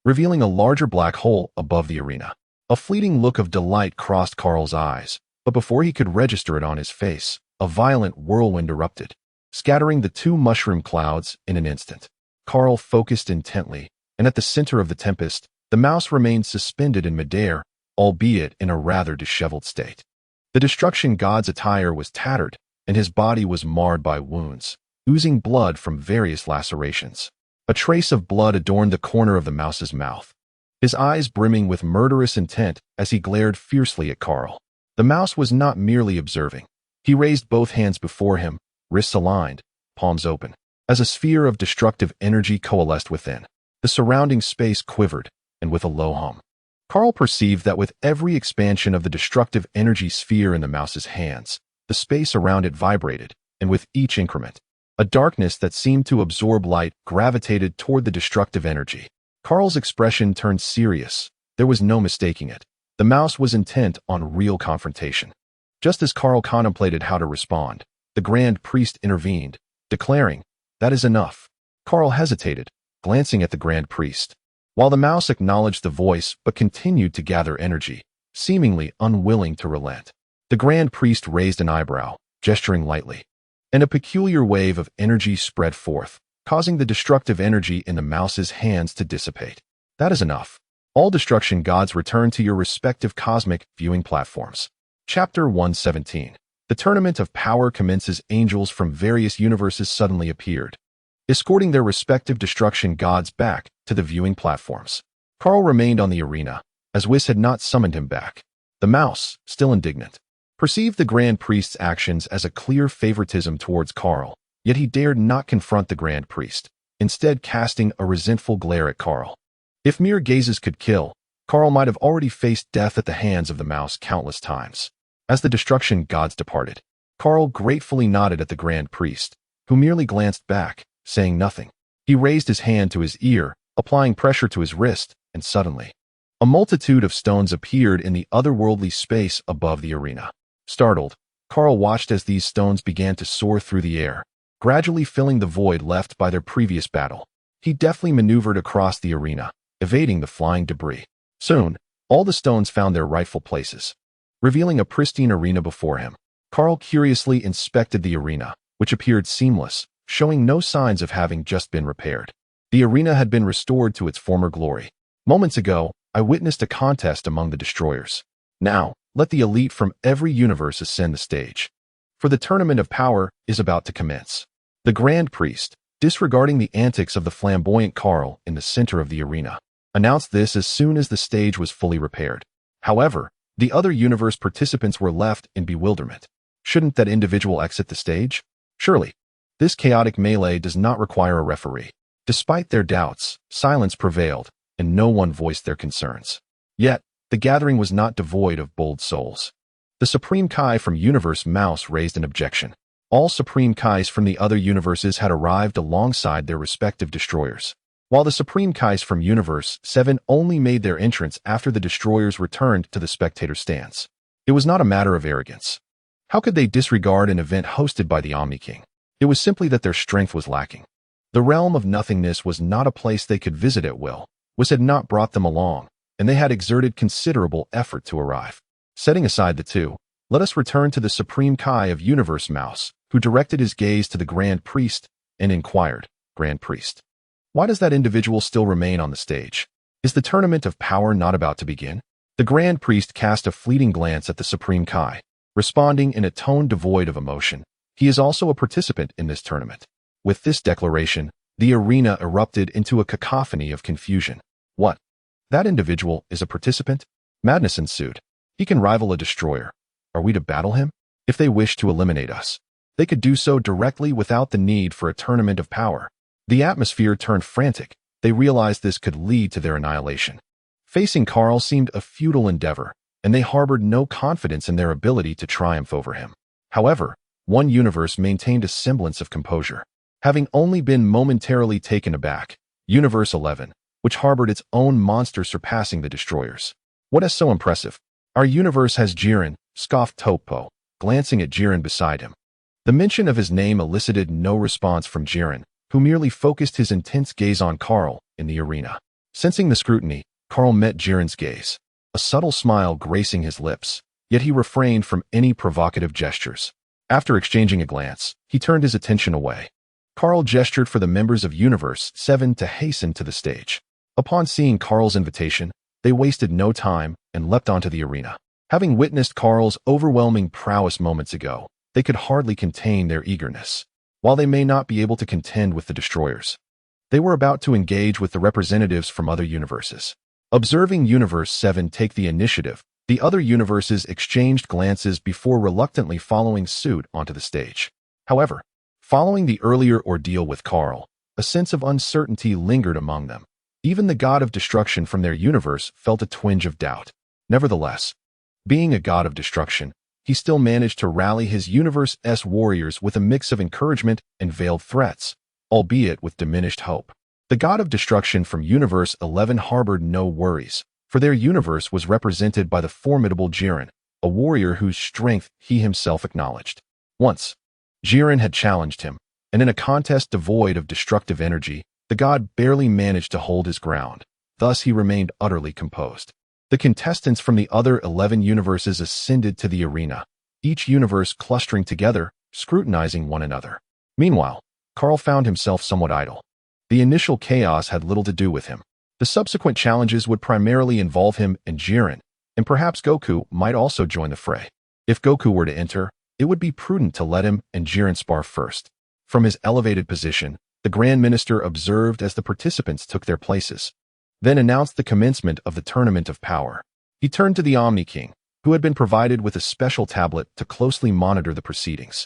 revealing a larger black hole above the arena. A fleeting look of delight crossed Kahl's eyes, but before he could register it on his face, a violent whirlwind erupted, scattering the two mushroom clouds in an instant. Kahl focused intently, and at the center of the tempest, the mouse remained suspended in midair, albeit in a rather disheveled state. The destruction god's attire was tattered, and his body was marred by wounds, oozing blood from various lacerations. A trace of blood adorned the corner of the mouse's mouth, his eyes brimming with murderous intent as he glared fiercely at Kahl. The mouse was not merely observing. He raised both hands before him, wrists aligned, palms open, as a sphere of destructive energy coalesced within. The surrounding space quivered, and with a low hum, Kahl perceived that with every expansion of the destructive energy sphere in the mouse's hands, the space around it vibrated, and with each increment, a darkness that seemed to absorb light gravitated toward the destructive energy. Kahl's expression turned serious. There was no mistaking it. The mouse was intent on real confrontation. Just as Kahl contemplated how to respond, the Grand Priest intervened, declaring, "That is enough." Kahl hesitated, glancing at the Grand Priest, while the mouse acknowledged the voice but continued to gather energy, seemingly unwilling to relent. The Grand Priest raised an eyebrow, gesturing lightly, and a peculiar wave of energy spread forth, causing the destructive energy in the mouse's hands to dissipate. "That is enough. All destruction gods return to your respective cosmic viewing platforms." Chapter 117. The Tournament of Power commences. Angels from various universes suddenly appeared, escorting their respective destruction gods back to the viewing platforms. Kahl remained on the arena, as Whis had not summoned him back. The mouse, still indignant, perceived the Grand Priest's actions as a clear favoritism towards Kahl, yet he dared not confront the Grand Priest, instead casting a resentful glare at Kahl. If mere gazes could kill, Kahl might have already faced death at the hands of the mouse countless times. As the destruction gods departed, Kahl gratefully nodded at the Grand Priest, who merely glanced back, saying nothing. He raised his hand to his ear, applying pressure to his wrist, and suddenly, a multitude of stones appeared in the otherworldly space above the arena. Startled, Kahl watched as these stones began to soar through the air, gradually filling the void left by their previous battle. He deftly maneuvered across the arena, evading the flying debris. Soon, all the stones found their rightful places, revealing a pristine arena before him. Kahl curiously inspected the arena, which appeared seamless, showing no signs of having just been repaired. The arena had been restored to its former glory. Moments ago, I witnessed a contest among the destroyers. Now, let the elite from every universe ascend the stage, for the Tournament of Power is about to commence. The Grand Priest, disregarding the antics of the flamboyant Kahl in the center of the arena, announced this as soon as the stage was fully repaired. However, the other universe participants were left in bewilderment. Shouldn't that individual exit the stage? Surely, this chaotic melee does not require a referee. Despite their doubts, silence prevailed, and no one voiced their concerns. Yet, the gathering was not devoid of bold souls. The Supreme Kai from Universe Mouse raised an objection. All Supreme Kais from the other universes had arrived alongside their respective destroyers, while the Supreme Kais from Universe 7 only made their entrance after the destroyers returned to the spectator stands. It was not a matter of arrogance. How could they disregard an event hosted by the Omni King? It was simply that their strength was lacking. The realm of nothingness was not a place they could visit at will. Whis had not brought them along, and they had exerted considerable effort to arrive. Setting aside the two, let us return to the Supreme Kai of Universe Mouse, who directed his gaze to the Grand Priest and inquired, "Grand Priest, why does that individual still remain on the stage? Is the Tournament of Power not about to begin?" The Grand Priest cast a fleeting glance at the Supreme Kai, responding in a tone devoid of emotion. He is also a participant in this tournament. With this declaration, the arena erupted into a cacophony of confusion. What? That individual is a participant? Madness ensued. He can rival a destroyer. Are we to battle him? If they wish to eliminate us, they could do so directly without the need for a tournament of power. The atmosphere turned frantic. They realized this could lead to their annihilation. Facing Kahl seemed a futile endeavor, and they harbored no confidence in their ability to triumph over him. However, one universe maintained a semblance of composure. Having only been momentarily taken aback, Universe 11, which harbored its own monster surpassing the destroyers. What is so impressive? Our universe has Jiren, scoffed Topo, glancing at Jiren beside him. The mention of his name elicited no response from Jiren, who merely focused his intense gaze on Kaal in the arena. Sensing the scrutiny, Kaal met Jiren's gaze, a subtle smile gracing his lips, yet he refrained from any provocative gestures. After exchanging a glance, he turned his attention away. Kaal gestured for the members of Universe 7 to hasten to the stage. Upon seeing Kaal's invitation, they wasted no time and leapt onto the arena. Having witnessed Kaal's overwhelming prowess moments ago, they could hardly contain their eagerness. While they may not be able to contend with the destroyers, they were about to engage with the representatives from other universes. Observing Universe 7 take the initiative, the other universes exchanged glances before reluctantly following suit onto the stage. However, following the earlier ordeal with Kaal, a sense of uncertainty lingered among them. Even the god of destruction from their universe felt a twinge of doubt. Nevertheless, being a god of destruction, he still managed to rally his universe's warriors with a mix of encouragement and veiled threats, albeit with diminished hope. The god of destruction from Universe 11 harbored no worries, for their universe was represented by the formidable Jiren, a warrior whose strength he himself acknowledged. Once, Jiren had challenged him, and in a contest devoid of destructive energy, the god barely managed to hold his ground. Thus he remained utterly composed. The contestants from the other 11 universes ascended to the arena, each universe clustering together, scrutinizing one another. Meanwhile, Kaal found himself somewhat idle. The initial chaos had little to do with him. The subsequent challenges would primarily involve him and Jiren, and perhaps Goku might also join the fray. If Goku were to enter, it would be prudent to let him and Jiren spar first. From his elevated position, the Grand Minister observed as the participants took their places, then announced the commencement of the Tournament of Power. He turned to the Omni King, who had been provided with a special tablet to closely monitor the proceedings.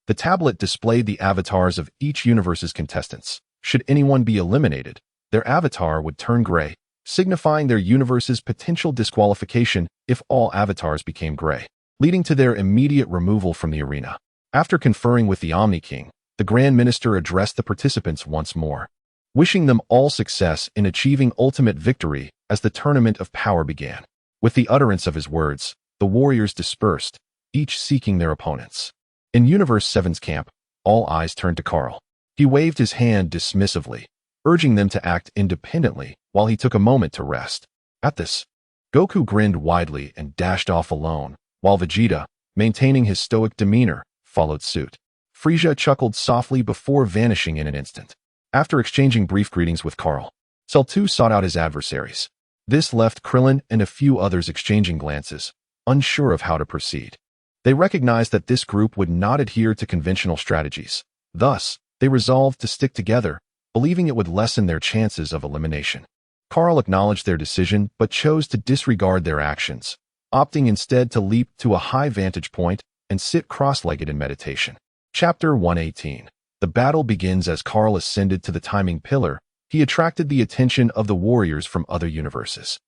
The tablet displayed the avatars of each universe's contestants. Should anyone be eliminated, their avatar would turn gray, signifying their universe's potential disqualification if all avatars became gray, leading to their immediate removal from the arena. After conferring with the Omni King, the Grand Minister addressed the participants once more, wishing them all success in achieving ultimate victory as the Tournament of Power began. With the utterance of his words, the warriors dispersed, each seeking their opponents. In Universe 7's camp, all eyes turned to Kaal. He waved his hand dismissively, urging them to act independently while he took a moment to rest. At this, Goku grinned widely and dashed off alone, while Vegeta, maintaining his stoic demeanor, followed suit. Frieza chuckled softly before vanishing in an instant. After exchanging brief greetings with Kaal, Cell 2 sought out his adversaries. This left Krillin and a few others exchanging glances, unsure of how to proceed. They recognized that this group would not adhere to conventional strategies. Thus, they resolved to stick together, believing it would lessen their chances of elimination. Kaal acknowledged their decision but chose to disregard their actions, opting instead to leap to a high vantage point and sit cross-legged in meditation. Chapter 118. The battle begins. As Kaal ascended to the timing pillar, he attracted the attention of the warriors from other universes.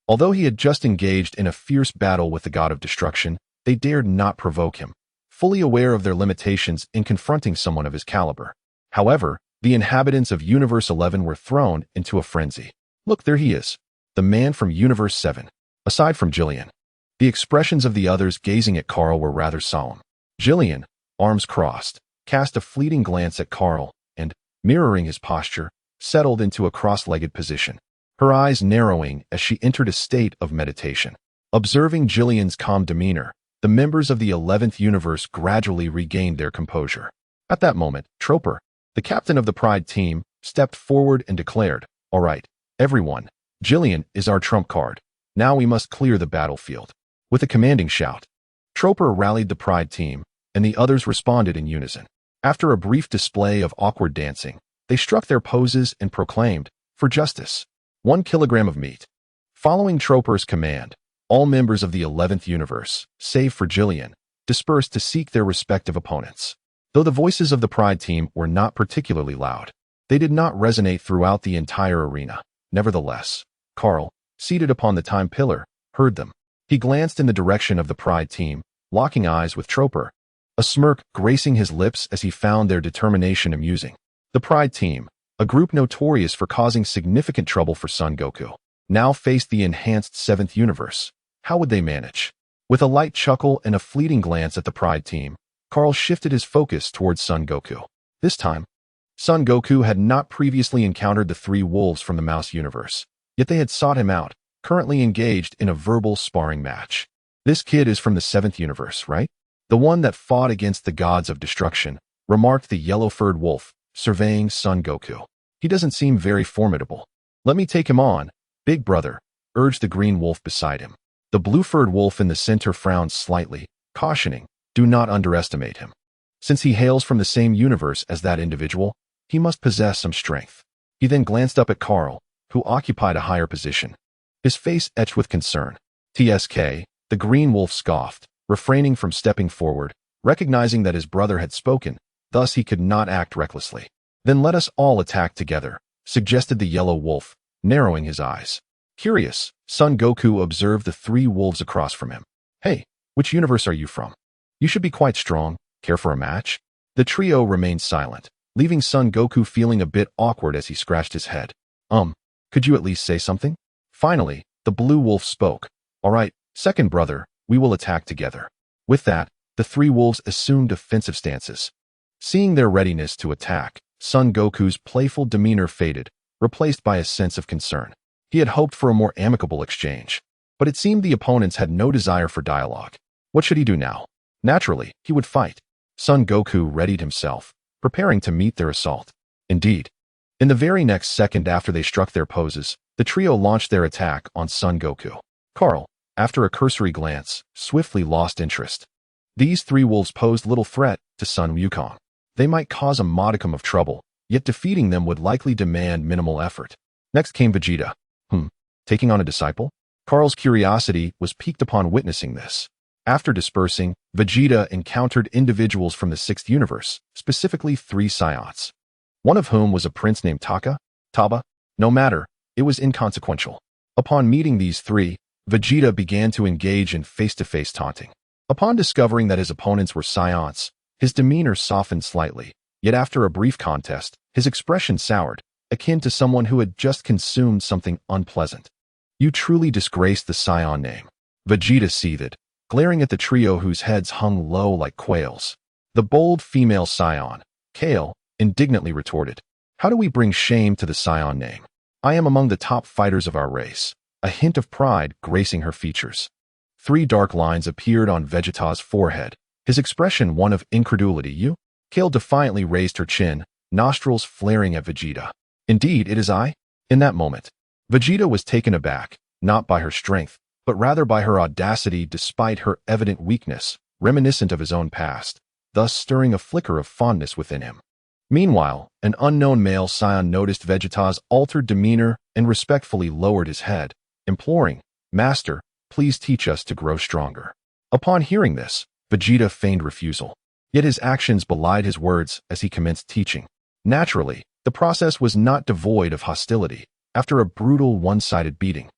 Although he had just engaged in a fierce battle with the god of destruction, they dared not provoke him, fully aware of their limitations in confronting someone of his caliber. However, the inhabitants of Universe 11 were thrown into a frenzy. Look, there he is, the man from Universe 7. Aside from Jillian, the expressions of the others gazing at Kaal were rather solemn. Jillian, arms crossed, cast a fleeting glance at Kaal and, mirroring his posture, settled into a cross-legged position, her eyes narrowing as she entered a state of meditation. Observing Jillian's calm demeanor, the members of the 11th universe gradually regained their composure. At that moment, Tropper, the captain of the Pride team, stepped forward and declared, "All right, everyone, Jillian is our trump card. Now we must clear the battlefield." With a commanding shout, Tropper rallied the Pride team, and the others responded in unison. After a brief display of awkward dancing, they struck their poses and proclaimed, "For justice, 1 kilogram of meat." Following Tropper's command, all members of the 11th universe, save for Jillian, dispersed to seek their respective opponents. Though the voices of the Pride team were not particularly loud, they did not resonate throughout the entire arena. Nevertheless, Kaal, seated upon the time pillar, heard them. He glanced in the direction of the Pride team, locking eyes with Tropper, a smirk gracing his lips as he found their determination amusing. The Pride Team, a group notorious for causing significant trouble for Son Goku, now faced the enhanced 7th universe. How would they manage? With a light chuckle and a fleeting glance at the Pride Team, Kaal shifted his focus towards Son Goku. This time, Son Goku had not previously encountered the 3 wolves from the Mouse universe, yet they had sought him out, currently engaged in a verbal sparring match. This kid is from the 7th universe, right? The one that fought against the gods of destruction, remarked the yellow-furred wolf, surveying Son Goku. He doesn't seem very formidable. Let me take him on, big brother, urged the green wolf beside him. The blue-furred wolf in the center frowned slightly, cautioning, do not underestimate him. Since he hails from the same universe as that individual, he must possess some strength. He then glanced up at Kaal, who occupied a higher position. His face etched with concern. TSK, the green wolf scoffed, refraining from stepping forward, recognizing that his brother had spoken, thus he could not act recklessly. Then let us all attack together, suggested the yellow wolf, narrowing his eyes. Curious, Son Goku observed the 3 wolves across from him. Hey, which universe are you from? You should be quite strong. Care for a match? The trio remained silent, leaving Son Goku feeling a bit awkward as he scratched his head. Could you at least say something? Finally, the blue wolf spoke. All right, second brother, we will attack together. With that, the 3 wolves assumed defensive stances. Seeing their readiness to attack, Son Goku's playful demeanor faded, replaced by a sense of concern. He had hoped for a more amicable exchange, but it seemed the opponents had no desire for dialogue. What should he do now? Naturally, he would fight. Son Goku readied himself, preparing to meet their assault. Indeed, in the very next second after they struck their poses, the trio launched their attack on Son Goku. Kaal, after a cursory glance, swiftly lost interest. These 3 wolves posed little threat to Sun Wukong. They might cause a modicum of trouble, yet defeating them would likely demand minimal effort. Next came Vegeta. Taking on a disciple? Kaal's curiosity was piqued upon witnessing this. After dispersing, Vegeta encountered individuals from the 6th universe, specifically 3 scions. One of whom was a prince named Taba. No matter, it was inconsequential. Upon meeting these 3, Vegeta began to engage in face-to-face taunting. Upon discovering that his opponents were scions, his demeanor softened slightly, yet after a brief contest, his expression soured, akin to someone who had just consumed something unpleasant. You truly disgraced the scion name. Vegeta seethed, glaring at the trio whose heads hung low like quails. The bold female scion, Kaal, indignantly retorted, how do we bring shame to the scion name? I am among the top fighters of our race, a hint of pride gracing her features. 3 dark lines appeared on Vegeta's forehead, his expression one of incredulity. You? Kaal defiantly raised her chin, nostrils flaring at Vegeta. Indeed, it is I? In that moment, Vegeta was taken aback, not by her strength, but rather by her audacity despite her evident weakness, reminiscent of his own past, thus stirring a flicker of fondness within him. Meanwhile, an unknown male scion noticed Vegeta's altered demeanor and respectfully lowered his head, imploring, Master, please teach us to grow stronger. Upon hearing this, Vegeta feigned refusal. Yet his actions belied his words as he commenced teaching. Naturally, the process was not devoid of hostility. After a brutal one-sided beating,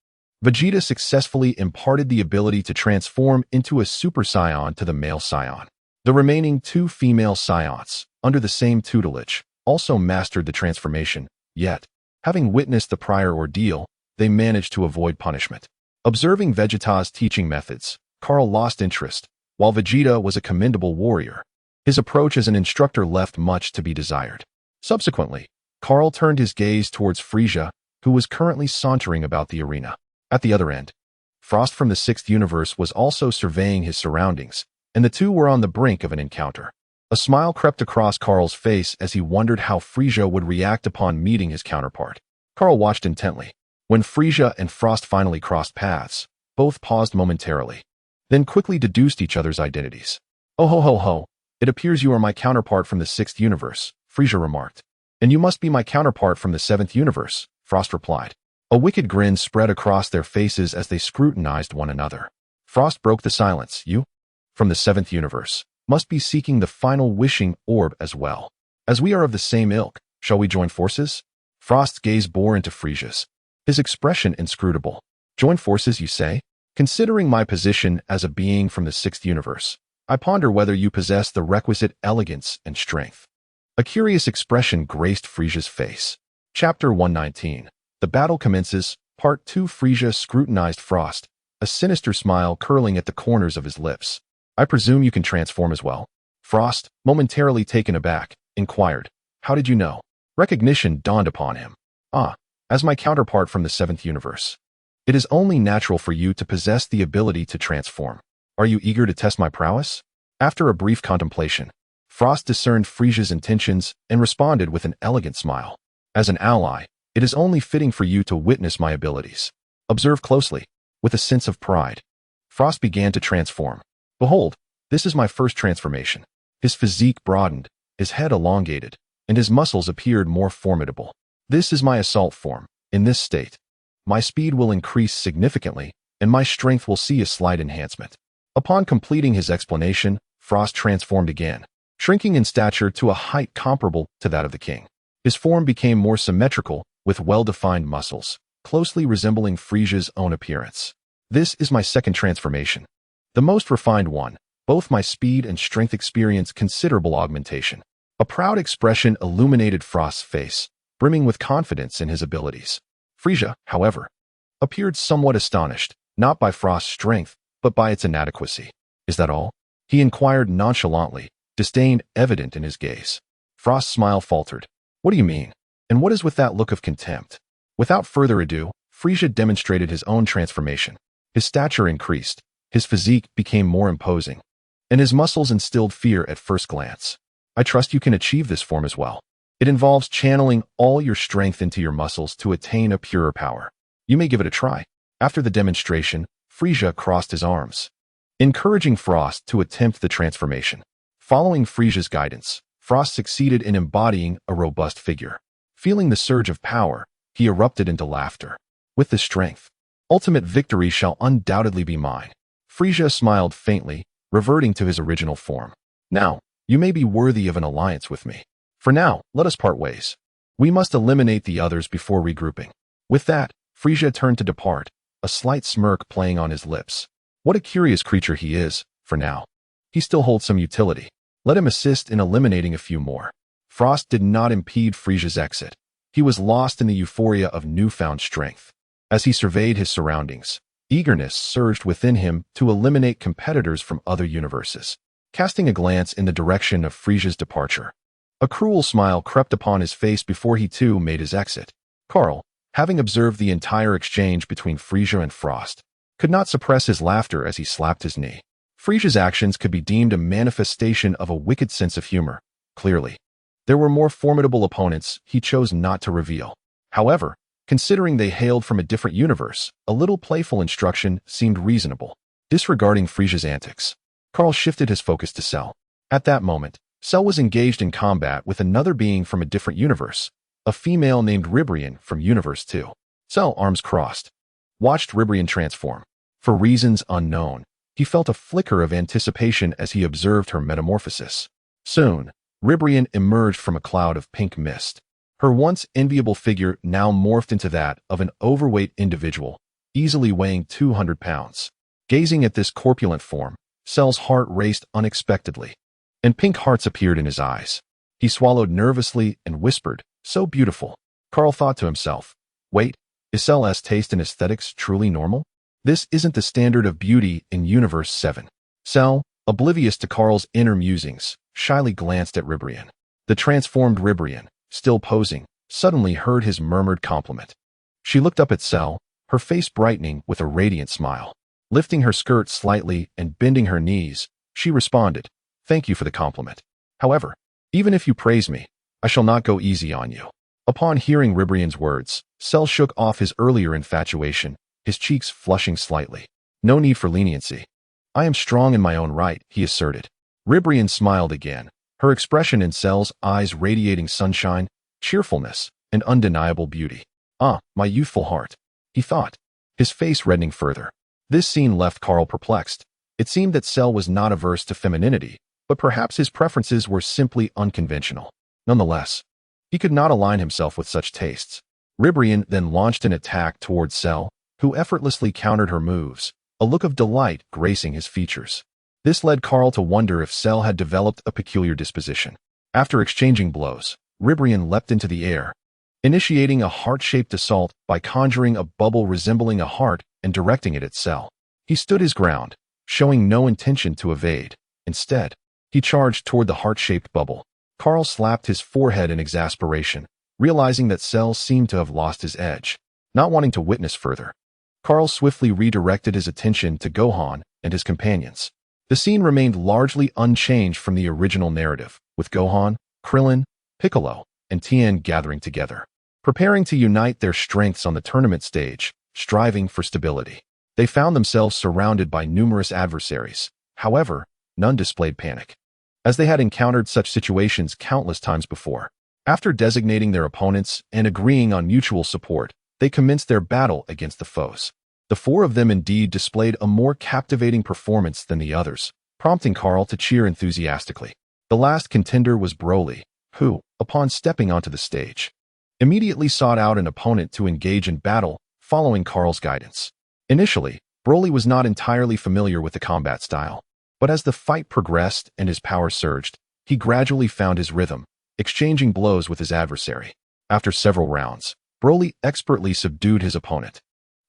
Vegeta successfully imparted the ability to transform into a Super Saiyan to the male scion. The remaining 2 female scions, under the same tutelage, also mastered the transformation, yet, having witnessed the prior ordeal, they managed to avoid punishment. Observing Vegeta's teaching methods, Kaal lost interest. While Vegeta was a commendable warrior, his approach as an instructor left much to be desired. Subsequently, Kaal turned his gaze towards Frieza, who was currently sauntering about the arena. At the other end, Frost from the 6th universe was also surveying his surroundings, and the 2 were on the brink of an encounter. A smile crept across Kaal's face as he wondered how Frieza would react upon meeting his counterpart. Kaal watched intently. When Frieza and Frost finally crossed paths, both paused momentarily, then quickly deduced each other's identities. Oh ho ho ho, it appears you are my counterpart from the 6th universe, Frieza remarked. And you must be my counterpart from the 7th universe, Frost replied. A wicked grin spread across their faces as they scrutinized one another. Frost broke the silence. You, from the 7th universe, must be seeking the final wishing orb as well. As we are of the same ilk, shall we join forces? Frost's gaze bore into Frieza's, his expression inscrutable. Join forces, you say? Considering my position as a being from the 6th universe, I ponder whether you possess the requisite elegance and strength. A curious expression graced Frieza's face. Chapter 119. The battle commences. Part 2. Frieza scrutinized Frost, a sinister smile curling at the corners of his lips. I presume you can transform as well? Frost, momentarily taken aback, inquired. How did you know? Recognition dawned upon him. As my counterpart from the 7th universe. It is only natural for you to possess the ability to transform. Are you eager to test my prowess? After a brief contemplation, Frost discerned Frieza's intentions and responded with an elegant smile. As an ally, it is only fitting for you to witness my abilities. Observe closely. With a sense of pride, Frost began to transform. Behold, this is my first transformation. His physique broadened, his head elongated, and his muscles appeared more formidable. This is my assault form. In this state, my speed will increase significantly, and my strength will see a slight enhancement. Upon completing his explanation, Frost transformed again, shrinking in stature to a height comparable to that of the king. His form became more symmetrical, with well-defined muscles, closely resembling Frieza's own appearance. This is my second transformation. The most refined one. Both my speed and strength experience considerable augmentation. A proud expression illuminated Frost's face, brimming with confidence in his abilities. Frieza, however, appeared somewhat astonished, not by Frost's strength, but by its inadequacy. Is that all? He inquired nonchalantly, disdain evident in his gaze. Frost's smile faltered. What do you mean? And what is with that look of contempt? Without further ado, Frieza demonstrated his own transformation. His stature increased, his physique became more imposing, and his muscles instilled fear at first glance. I trust you can achieve this form as well. It involves channeling all your strength into your muscles to attain a purer power. You may give it a try. After the demonstration, Frieza crossed his arms, encouraging Frost to attempt the transformation. Following Frieza's guidance, Frost succeeded in embodying a robust figure. Feeling the surge of power, he erupted into laughter. With this strength, ultimate victory shall undoubtedly be mine. Frieza smiled faintly, reverting to his original form. Now, you may be worthy of an alliance with me. For now, let us part ways. We must eliminate the others before regrouping. With that, Frieza turned to depart, a slight smirk playing on his lips. What a curious creature he is, for now. He still holds some utility. Let him assist in eliminating a few more. Frost did not impede Frieza's exit. He was lost in the euphoria of newfound strength. As he surveyed his surroundings, eagerness surged within him to eliminate competitors from other universes. Casting a glance in the direction of Frieza's departure, a cruel smile crept upon his face before he too made his exit. Kaal, having observed the entire exchange between Frieza and Frost, could not suppress his laughter as he slapped his knee. Frieza's actions could be deemed a manifestation of a wicked sense of humor. Clearly, there were more formidable opponents he chose not to reveal. However, considering they hailed from a different universe, a little playful instruction seemed reasonable. Disregarding Frieza's antics, Kaal shifted his focus to Cell. At that moment, Cell was engaged in combat with another being from a different universe, a female named Ribrian from Universe 2. Cell, arms crossed, watched Ribrian transform. For reasons unknown, he felt a flicker of anticipation as he observed her metamorphosis. Soon, Ribrian emerged from a cloud of pink mist. Her once enviable figure now morphed into that of an overweight individual, easily weighing 200 pounds. Gazing at this corpulent form, Cell's heart raced unexpectedly, and pink hearts appeared in his eyes. He swallowed nervously and whispered, "So beautiful." Kaal thought to himself, wait, is Cell's taste and aesthetics truly normal? This isn't the standard of beauty in Universe 7. Cell, oblivious to Kaal's inner musings, shyly glanced at Ribrian. The transformed Ribrian, still posing, suddenly heard his murmured compliment. She looked up at Cell, her face brightening with a radiant smile. Lifting her skirt slightly and bending her knees, she responded, "Thank you for the compliment. However, even if you praise me, I shall not go easy on you." Upon hearing Ribrian's words, Cell shook off his earlier infatuation, his cheeks flushing slightly. "No need for leniency. I am strong in my own right," he asserted. Ribrian smiled again, her expression in Cell's eyes radiating sunshine, cheerfulness, and undeniable beauty. "Ah, my youthful heart," he thought, his face reddening further. This scene left Kaal perplexed. It seemed that Cell was not averse to femininity, but perhaps his preferences were simply unconventional. Nonetheless, he could not align himself with such tastes. Ribrian then launched an attack towards Cell, who effortlessly countered her moves, a look of delight gracing his features. This led Kaal to wonder if Cell had developed a peculiar disposition. After exchanging blows, Ribrian leapt into the air, initiating a heart-shaped assault by conjuring a bubble resembling a heart and directing it at Cell. He stood his ground, showing no intention to evade. Instead, he charged toward the heart-shaped bubble. Kaal slapped his forehead in exasperation, realizing that Cell seemed to have lost his edge. Not wanting to witness further, Kaal swiftly redirected his attention to Gohan and his companions. The scene remained largely unchanged from the original narrative, with Gohan, Krillin, Piccolo, and Tien gathering together, preparing to unite their strengths on the tournament stage, striving for stability. They found themselves surrounded by numerous adversaries. However, none displayed panic, as they had encountered such situations countless times before. After designating their opponents and agreeing on mutual support, they commenced their battle against the foes. The four of them indeed displayed a more captivating performance than the others, prompting Kaal to cheer enthusiastically. The last contender was Broly, who, upon stepping onto the stage, immediately sought out an opponent to engage in battle, following Kaal's guidance. Initially, Broly was not entirely familiar with the combat style, but as the fight progressed and his power surged, he gradually found his rhythm, exchanging blows with his adversary. After several rounds, Broly expertly subdued his opponent,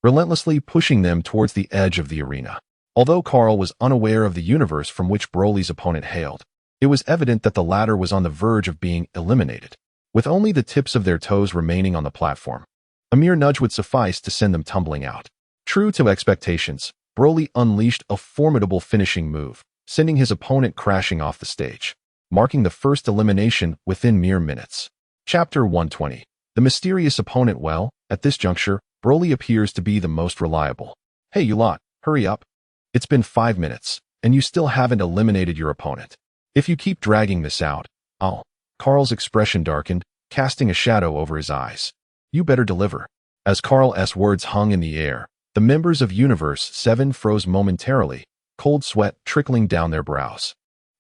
relentlessly pushing them towards the edge of the arena. Although Kaal was unaware of the universe from which Broly's opponent hailed, it was evident that the latter was on the verge of being eliminated, with only the tips of their toes remaining on the platform. A mere nudge would suffice to send them tumbling out. True to expectations, Broly unleashed a formidable finishing move, sending his opponent crashing off the stage, marking the first elimination within mere minutes. Chapter 120. The mysterious opponent. Well, at this juncture, Broly appears to be the most reliable. Hey you lot, hurry up. It's been 5 minutes, and you still haven't eliminated your opponent. If you keep dragging this out, I'll... Kaal's expression darkened, casting a shadow over his eyes. You better deliver. As Kaal's words hung in the air, the members of Universe 7 froze momentarily, cold sweat trickling down their brows.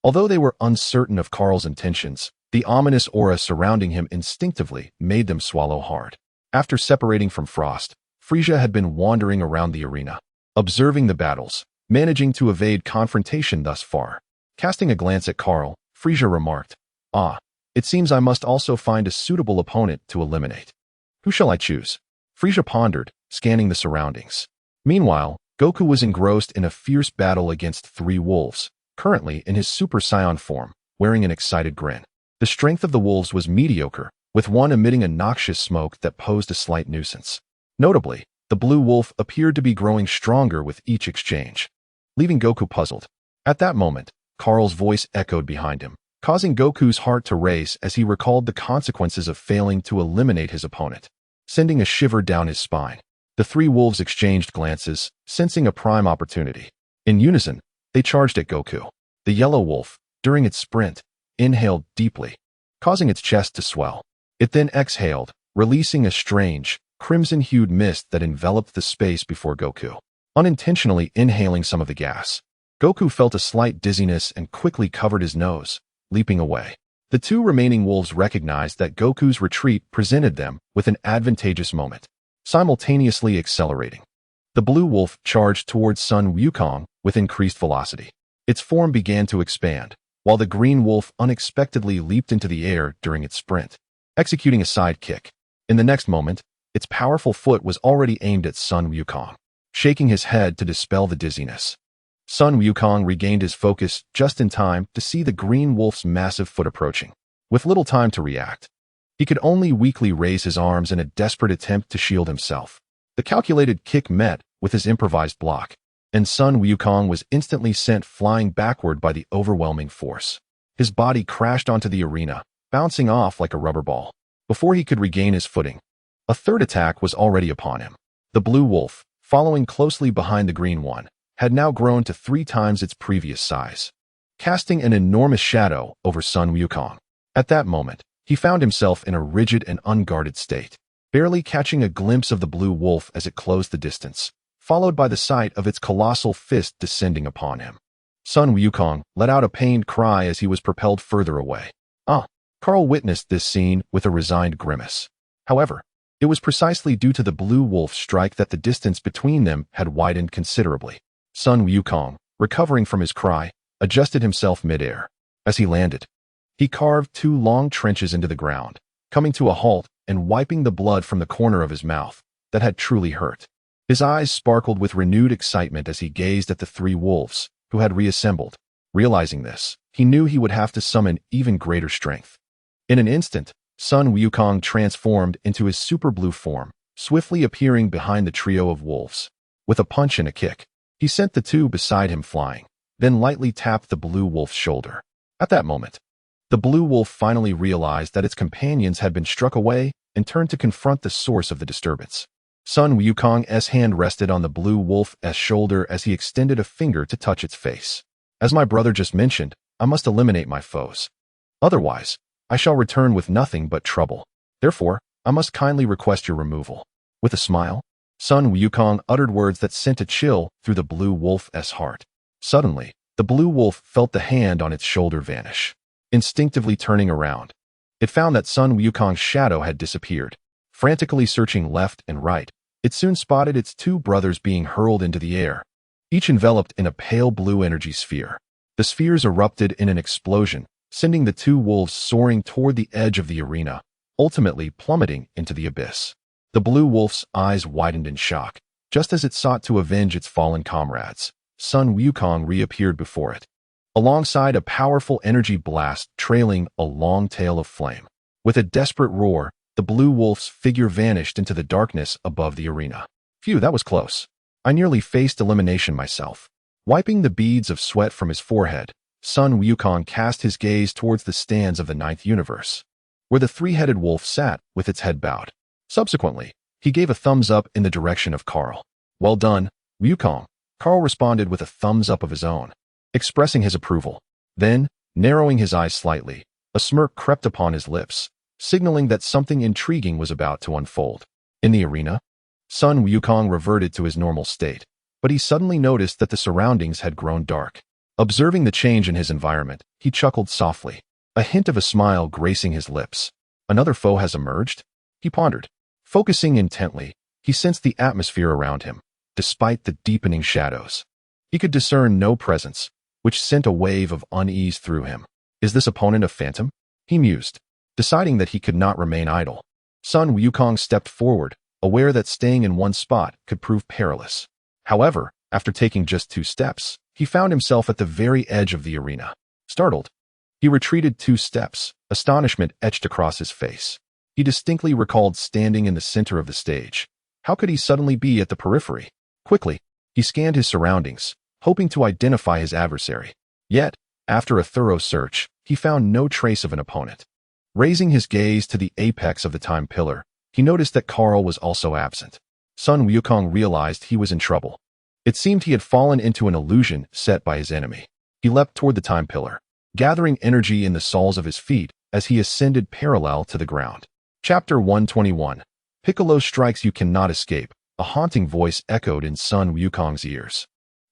Although they were uncertain of Kaal's intentions, the ominous aura surrounding him instinctively made them swallow hard. After separating from Frost, Frieza had been wandering around the arena, observing the battles, managing to evade confrontation thus far. Casting a glance at Kaal, Frieza remarked, it seems I must also find a suitable opponent to eliminate. Who shall I choose? Frieza pondered, scanning the surroundings. Meanwhile, Goku was engrossed in a fierce battle against 3 wolves, currently in his Super Saiyan form, wearing an excited grin. The strength of the wolves was mediocre, with one emitting a noxious smoke that posed a slight nuisance. Notably, the blue wolf appeared to be growing stronger with each exchange, leaving Goku puzzled. At that moment, Kaal's voice echoed behind him, causing Goku's heart to race as he recalled the consequences of failing to eliminate his opponent, sending a shiver down his spine. The 3 wolves exchanged glances, sensing a prime opportunity. In unison, they charged at Goku. The yellow wolf, during its sprint, inhaled deeply, causing its chest to swell. It then exhaled, releasing a strange, crimson-hued mist that enveloped the space before Goku. Unintentionally inhaling some of the gas, Goku felt a slight dizziness and quickly covered his nose, leaping away. The 2 remaining wolves recognized that Goku's retreat presented them with an advantageous moment, simultaneously accelerating. The blue wolf charged towards Sun Wukong with increased velocity. Its form began to expand, while the green wolf unexpectedly leaped into the air during its sprint, executing a side kick. In the next moment, its powerful foot was already aimed at Sun Wukong, shaking his head to dispel the dizziness. Sun Wukong regained his focus just in time to see the green wolf's massive foot approaching. With little time to react, he could only weakly raise his arms in a desperate attempt to shield himself. The calculated kick met with his improvised block, and Sun Wukong was instantly sent flying backward by the overwhelming force. His body crashed onto the arena, bouncing off like a rubber ball. Before he could regain his footing, a third attack was already upon him. The blue wolf, following closely behind the green one, had now grown to 3 times its previous size, casting an enormous shadow over Sun Wukong. At that moment, he found himself in a rigid and unguarded state, barely catching a glimpse of the blue wolf as it closed the distance, followed by the sight of its colossal fist descending upon him. Sun Wukong let out a pained cry as he was propelled further away. Kaal witnessed this scene with a resigned grimace. However, it was precisely due to the blue wolf's strike that the distance between them had widened considerably. Sun Wukong, recovering from his cry, adjusted himself midair. As he landed, he carved 2 long trenches into the ground, coming to a halt and wiping the blood from the corner of his mouth that had truly hurt. His eyes sparkled with renewed excitement as he gazed at the 3 wolves, who had reassembled. Realizing this, he knew he would have to summon even greater strength. In an instant, Sun Wukong transformed into his super blue form, swiftly appearing behind the trio of wolves. With a punch and a kick, he sent the 2 beside him flying, then lightly tapped the blue wolf's shoulder. At that moment, the blue wolf finally realized that its companions had been struck away and turned to confront the source of the disturbance. Sun Wukong's hand rested on the blue wolf's shoulder as he extended a finger to touch its face. As my brother just mentioned, I must eliminate my foes. Otherwise, I shall return with nothing but trouble. Therefore, I must kindly request your removal. With a smile, Sun Wukong uttered words that sent a chill through the blue wolf's heart. Suddenly, the blue wolf felt the hand on its shoulder vanish. Instinctively turning around, it found that Sun Wukong's shadow had disappeared. Frantically searching left and right, it soon spotted its 2 brothers being hurled into the air, each enveloped in a pale blue energy sphere. The spheres erupted in an explosion, sending the 2 wolves soaring toward the edge of the arena, ultimately plummeting into the abyss. The blue wolf's eyes widened in shock. Just as it sought to avenge its fallen comrades, Sun Wukong reappeared before it, alongside a powerful energy blast trailing a long tail of flame. With a desperate roar, the blue wolf's figure vanished into the darkness above the arena. Phew, that was close. I nearly faced elimination myself. Wiping the beads of sweat from his forehead, Sun Wukong cast his gaze towards the stands of the 9th universe, where the 3-headed wolf sat with its head bowed. Subsequently, he gave a thumbs up in the direction of Kaal. Well done, Wukong. Kaal responded with a thumbs up of his own, expressing his approval. Then, narrowing his eyes slightly, a smirk crept upon his lips, signaling that something intriguing was about to unfold. In the arena, Sun Wukong reverted to his normal state, but he suddenly noticed that the surroundings had grown dark. Observing the change in his environment, he chuckled softly, a hint of a smile gracing his lips. Another foe has emerged? He pondered. Focusing intently, he sensed the atmosphere around him, despite the deepening shadows. He could discern no presence, which sent a wave of unease through him. Is this opponent a phantom? He mused, deciding that he could not remain idle. Sun Wukong stepped forward, aware that staying in one spot could prove perilous. However, after taking just 2 steps, he found himself at the very edge of the arena. Startled, he retreated 2 steps, astonishment etched across his face. He distinctly recalled standing in the center of the stage. How could he suddenly be at the periphery? Quickly, he scanned his surroundings, hoping to identify his adversary. Yet, after a thorough search, he found no trace of an opponent. Raising his gaze to the apex of the time pillar, he noticed that Kaal was also absent. Sun Wukong realized he was in trouble. It seemed he had fallen into an illusion set by his enemy. He leapt toward the time pillar, gathering energy in the soles of his feet as he ascended parallel to the ground. Chapter 121. Piccolo strikes you cannot escape, a haunting voice echoed in Sun Wukong's ears.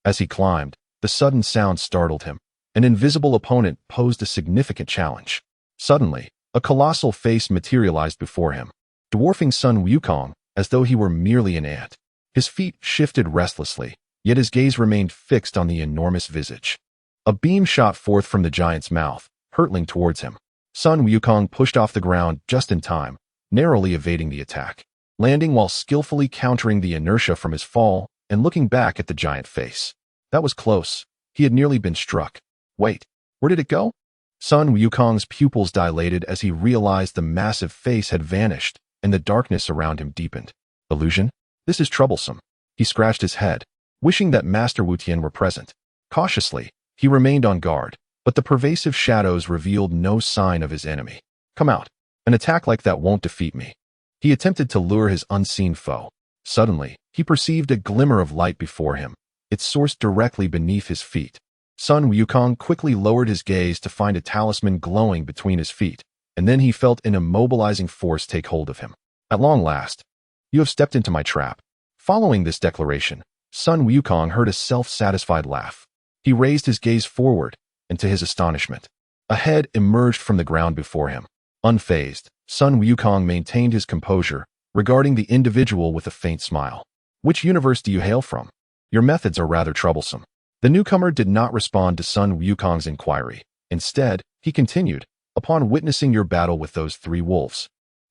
As he climbed, the sudden sound startled him. An invisible opponent posed a significant challenge. Suddenly, a colossal face materialized before him, dwarfing Sun Wukong as though he were merely an ant. His feet shifted restlessly, yet his gaze remained fixed on the enormous visage. A beam shot forth from the giant's mouth, hurtling towards him. Sun Wukong pushed off the ground just in time, narrowly evading the attack, landing while skillfully countering the inertia from his fall and looking back at the giant face. That was close. He had nearly been struck. Wait, where did it go? Sun Wukong's pupils dilated as he realized the massive face had vanished and the darkness around him deepened. Illusion? This is troublesome. He scratched his head, wishing that Master Wu Tian were present. Cautiously, he remained on guard, but the pervasive shadows revealed no sign of his enemy. Come out. An attack like that won't defeat me. He attempted to lure his unseen foe. Suddenly, he perceived a glimmer of light before him, its source directly beneath his feet. Sun Wukong quickly lowered his gaze to find a talisman glowing between his feet, and then he felt an immobilizing force take hold of him. At long last, you have stepped into my trap. Following this declaration, Sun Wukong heard a self-satisfied laugh. He raised his gaze forward, and to his astonishment, a head emerged from the ground before him. Unfazed, Sun Wukong maintained his composure, regarding the individual with a faint smile. Which universe do you hail from? Your methods are rather troublesome. The newcomer did not respond to Sun Wukong's inquiry. Instead, he continued, "Upon witnessing your battle with those three wolves,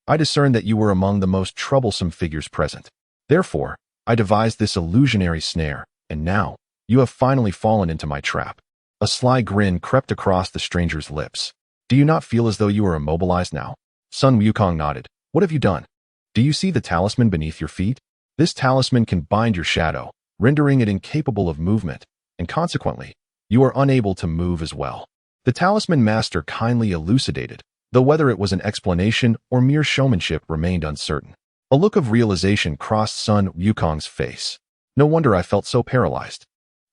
I discerned that you were among the most troublesome figures present. Therefore, I devised this illusionary snare, and now, you have finally fallen into my trap." A sly grin crept across the stranger's lips. "Do you not feel as though you are immobilized now?" Sun Wukong nodded. "What have you done? Do you see the talisman beneath your feet? This talisman can bind your shadow, rendering it incapable of movement, and consequently, you are unable to move as well." The talisman master kindly elucidated, though whether it was an explanation or mere showmanship remained uncertain. A look of realization crossed Sun Wukong's face. "No wonder I felt so paralyzed.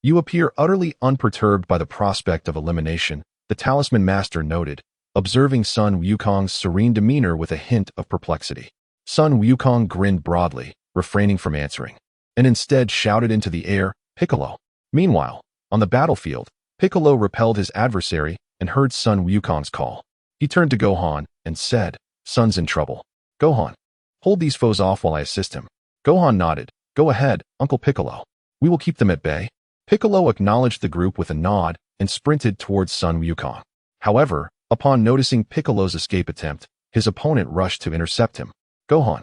You appear utterly unperturbed by the prospect of elimination," the talisman master noted, observing Sun Wukong's serene demeanor with a hint of perplexity. Sun Wukong grinned broadly, refraining from answering, and instead shouted into the air, "Piccolo!" Meanwhile, on the battlefield, Piccolo repelled his adversary and heard Sun Wukong's call. He turned to Gohan and said, "Sun's in trouble. Gohan, hold these foes off while I assist him." Gohan nodded. "Go ahead, Uncle Piccolo. We will keep them at bay." Piccolo acknowledged the group with a nod and sprinted towards Sun Wukong. However, upon noticing Piccolo's escape attempt, his opponent rushed to intercept him. Gohan,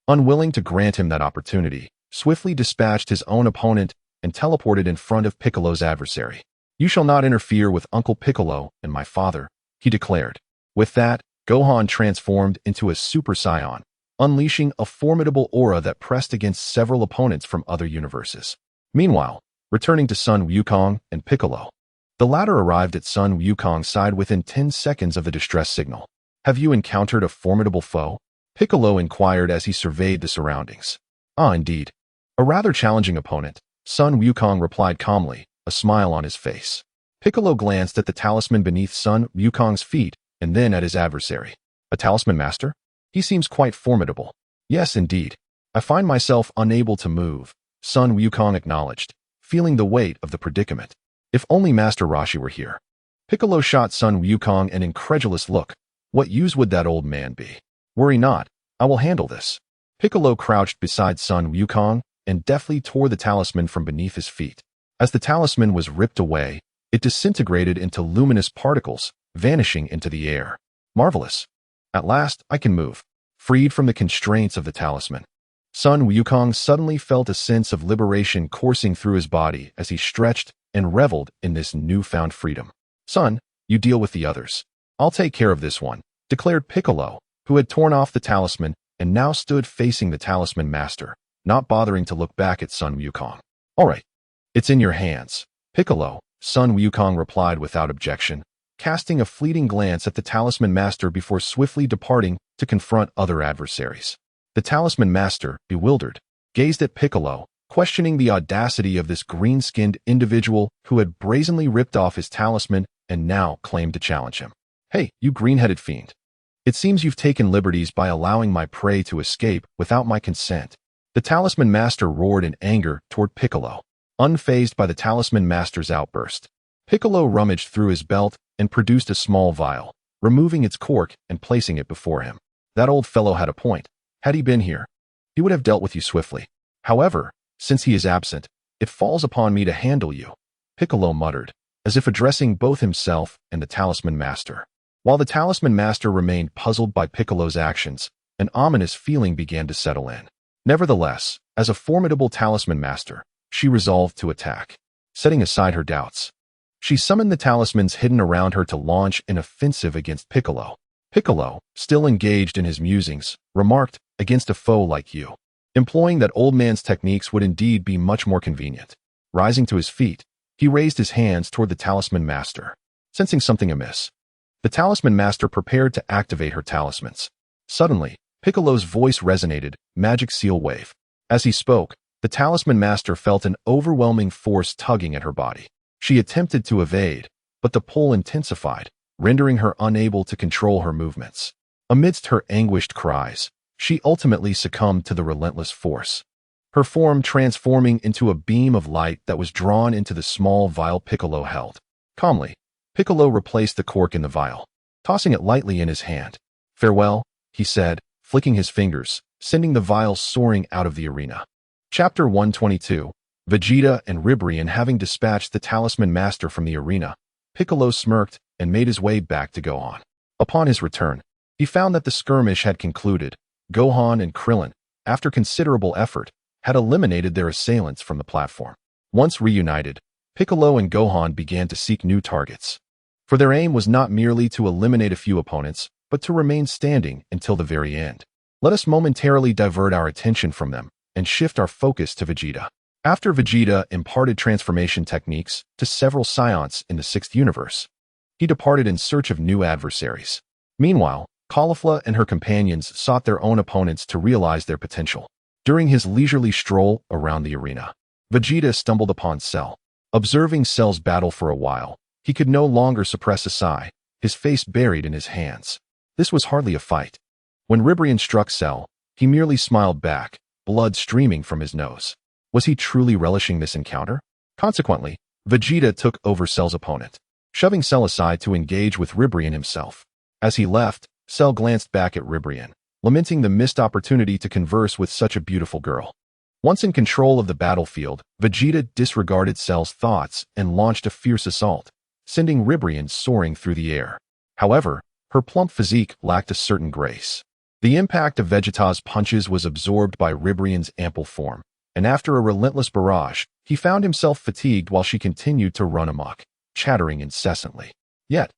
unwilling to grant him that opportunity, swiftly dispatched his own opponent and teleported in front of Piccolo's adversary. "You shall not interfere with Uncle Piccolo and my father," he declared. With that, Gohan transformed into a Super Saiyan, unleashing a formidable aura that pressed against several opponents from other universes. Meanwhile, returning to Sun Wukong and Piccolo, the latter arrived at Sun Wukong's side within 10 seconds of the distress signal. "Have you encountered a formidable foe?" Piccolo inquired as he surveyed the surroundings. "Ah, indeed. A rather challenging opponent," Sun Wukong replied calmly, a smile on his face. Piccolo glanced at the talisman beneath Sun Wukong's feet and then at his adversary. "A talisman master? He seems quite formidable." "Yes, indeed. I find myself unable to move," Sun Wukong acknowledged, feeling the weight of the predicament. "If only Master Roshi were here." Piccolo shot Sun Wukong an incredulous look. "What use would that old man be?" "Worry not. I will handle this." Piccolo crouched beside Sun Wukong and deftly tore the talisman from beneath his feet. As the talisman was ripped away, it disintegrated into luminous particles, vanishing into the air. "Marvelous. At last, I can move." Freed from the constraints of the talisman, Sun Wukong suddenly felt a sense of liberation coursing through his body as he stretched and reveled in this newfound freedom. "Son, you deal with the others. I'll take care of this one," declared Piccolo, who had torn off the talisman and now stood facing the talisman master, not bothering to look back at Sun Wukong. "All right. It's in your hands, Piccolo," Sun Wukong replied without objection, casting a fleeting glance at the talisman master before swiftly departing to confront other adversaries. The talisman master, bewildered, gazed at Piccolo, questioning the audacity of this green-skinned individual who had brazenly ripped off his talisman and now claimed to challenge him. "Hey, you green-headed fiend. It seems you've taken liberties by allowing my prey to escape without my consent." The talisman master roared in anger toward Piccolo. Unfazed by the talisman master's outburst, Piccolo rummaged through his belt and produced a small vial, removing its cork and placing it before him. "That old fellow had a point. Had he been here, he would have dealt with you swiftly. However, since he is absent, it falls upon me to handle you," Piccolo muttered, as if addressing both himself and the talisman master. While the talisman master remained puzzled by Piccolo's actions, an ominous feeling began to settle in. Nevertheless, as a formidable talisman master, she resolved to attack. Setting aside her doubts, she summoned the talismans hidden around her to launch an offensive against Piccolo. Piccolo, still engaged in his musings, remarked, "Against a foe like you, employing that old man's techniques would indeed be much more convenient." Rising to his feet, he raised his hands toward the talisman master. Sensing something amiss, the talisman master prepared to activate her talismans. Suddenly, Piccolo's voice resonated, "Magic seal wave." As he spoke, the talisman master felt an overwhelming force tugging at her body. She attempted to evade, but the pull intensified, rendering her unable to control her movements. Amidst her anguished cries, she ultimately succumbed to the relentless force, her form transforming into a beam of light that was drawn into the small vial Piccolo held. Calmly, Piccolo replaced the cork in the vial, tossing it lightly in his hand. "Farewell," he said, flicking his fingers, sending the vial soaring out of the arena. Chapter 122, Vegeta and Ribrian having dispatched the Talisman Master from the arena, Piccolo smirked and made his way back to Gohan. Upon his return, he found that the skirmish had concluded. Gohan and Krillin, after considerable effort, had eliminated their assailants from the platform. Once reunited, Piccolo and Gohan began to seek new targets. For their aim was not merely to eliminate a few opponents, but to remain standing until the very end. Let us momentarily divert our attention from them and shift our focus to Vegeta. After Vegeta imparted transformation techniques to several scions in the 6th universe, he departed in search of new adversaries. Meanwhile, Caulifla and her companions sought their own opponents to realize their potential. During his leisurely stroll around the arena, Vegeta stumbled upon Cell. Observing Cell's battle for a while, he could no longer suppress a sigh, his face buried in his hands. This was hardly a fight. When Ribrian struck Cell, he merely smiled back, blood streaming from his nose. Was he truly relishing this encounter? Consequently, Vegeta took over Cell's opponent, shoving Cell aside to engage with Ribrian himself. As he left, Cell glanced back at Ribrian, lamenting the missed opportunity to converse with such a beautiful girl. Once in control of the battlefield, Vegeta disregarded Cell's thoughts and launched a fierce assault, sending Ribrian soaring through the air. However, her plump physique lacked a certain grace. The impact of Vegeta's punches was absorbed by Ribrian's ample form, and after a relentless barrage, he found himself fatigued while she continued to run amok, chattering incessantly. Yet,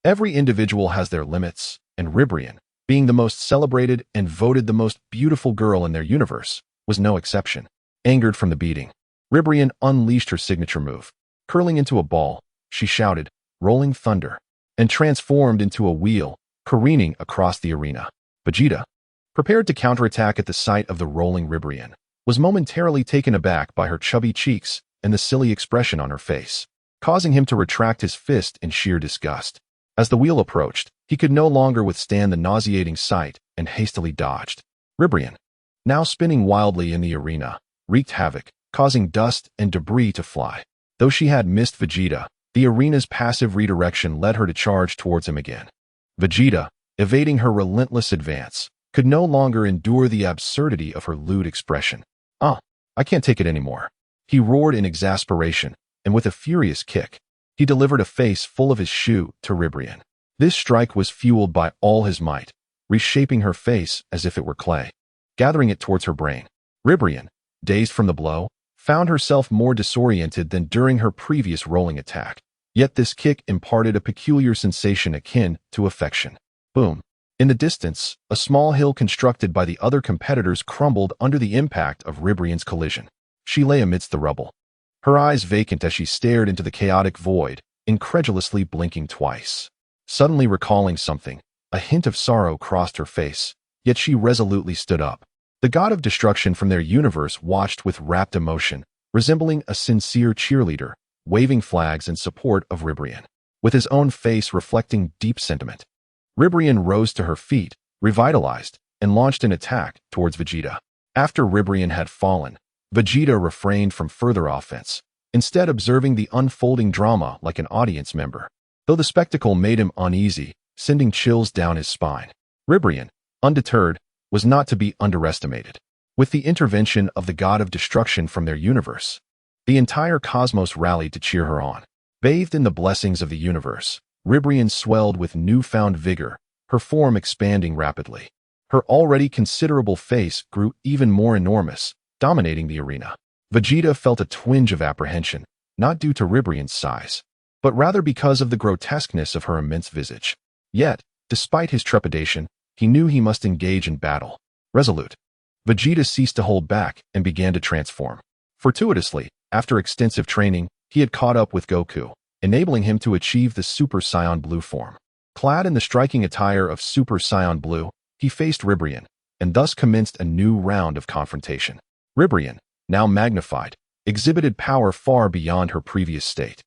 every individual has their limits, and Ribrian, being the most celebrated and voted the most beautiful girl in their universe, was no exception. Angered from the beating, Ribrian unleashed her signature move. Curling into a ball, she shouted, "Rolling thunder," and transformed into a wheel, careening across the arena. Vegeta, prepared to counterattack at the sight of the rolling Ribrian, was momentarily taken aback by her chubby cheeks and the silly expression on her face, causing him to retract his fist in sheer disgust. As the wheel approached, he could no longer withstand the nauseating sight and hastily dodged. Ribrian, now spinning wildly in the arena, wreaked havoc, causing dust and debris to fly. Though she had missed Vegeta, the arena's passive redirection led her to charge towards him again. Vegeta, evading her relentless advance, could no longer endure the absurdity of her lewd expression. I can't take it anymore," he roared in exasperation, and with a furious kick, he delivered a face full of his shoe to Ribrian. This strike was fueled by all his might, reshaping her face as if it were clay, gathering it towards her brain. Ribrian, dazed from the blow, found herself more disoriented than during her previous rolling attack. Yet this kick imparted a peculiar sensation akin to affection. Boom. In the distance, a small hill constructed by the other competitors crumbled under the impact of Ribrian's collision. She lay amidst the rubble, her eyes vacant as she stared into the chaotic void, incredulously blinking twice. Suddenly recalling something, a hint of sorrow crossed her face, yet she resolutely stood up. The god of destruction from their universe watched with rapt emotion, resembling a sincere cheerleader, waving flags in support of Ribrian, with his own face reflecting deep sentiment. Ribrian rose to her feet, revitalized, and launched an attack towards Vegeta. After Ribrian had fallen, Vegeta refrained from further offense, instead observing the unfolding drama like an audience member, though the spectacle made him uneasy, sending chills down his spine. Ribrian, undeterred, was not to be underestimated. With the intervention of the god of destruction from their universe, the entire cosmos rallied to cheer her on. Bathed in the blessings of the universe, Ribrian swelled with newfound vigor, her form expanding rapidly. Her already considerable face grew even more enormous, dominating the arena. Vegeta felt a twinge of apprehension, not due to Ribrian's size, but rather because of the grotesqueness of her immense visage. Yet, despite his trepidation, he knew he must engage in battle. Resolute, Vegeta ceased to hold back and began to transform. Fortuitously, after extensive training, he had caught up with Goku, enabling him to achieve the Super Saiyan Blue form. Clad in the striking attire of Super Saiyan Blue, he faced Ribrian, and thus commenced a new round of confrontation. Ribrian, now magnified, exhibited power far beyond her previous state.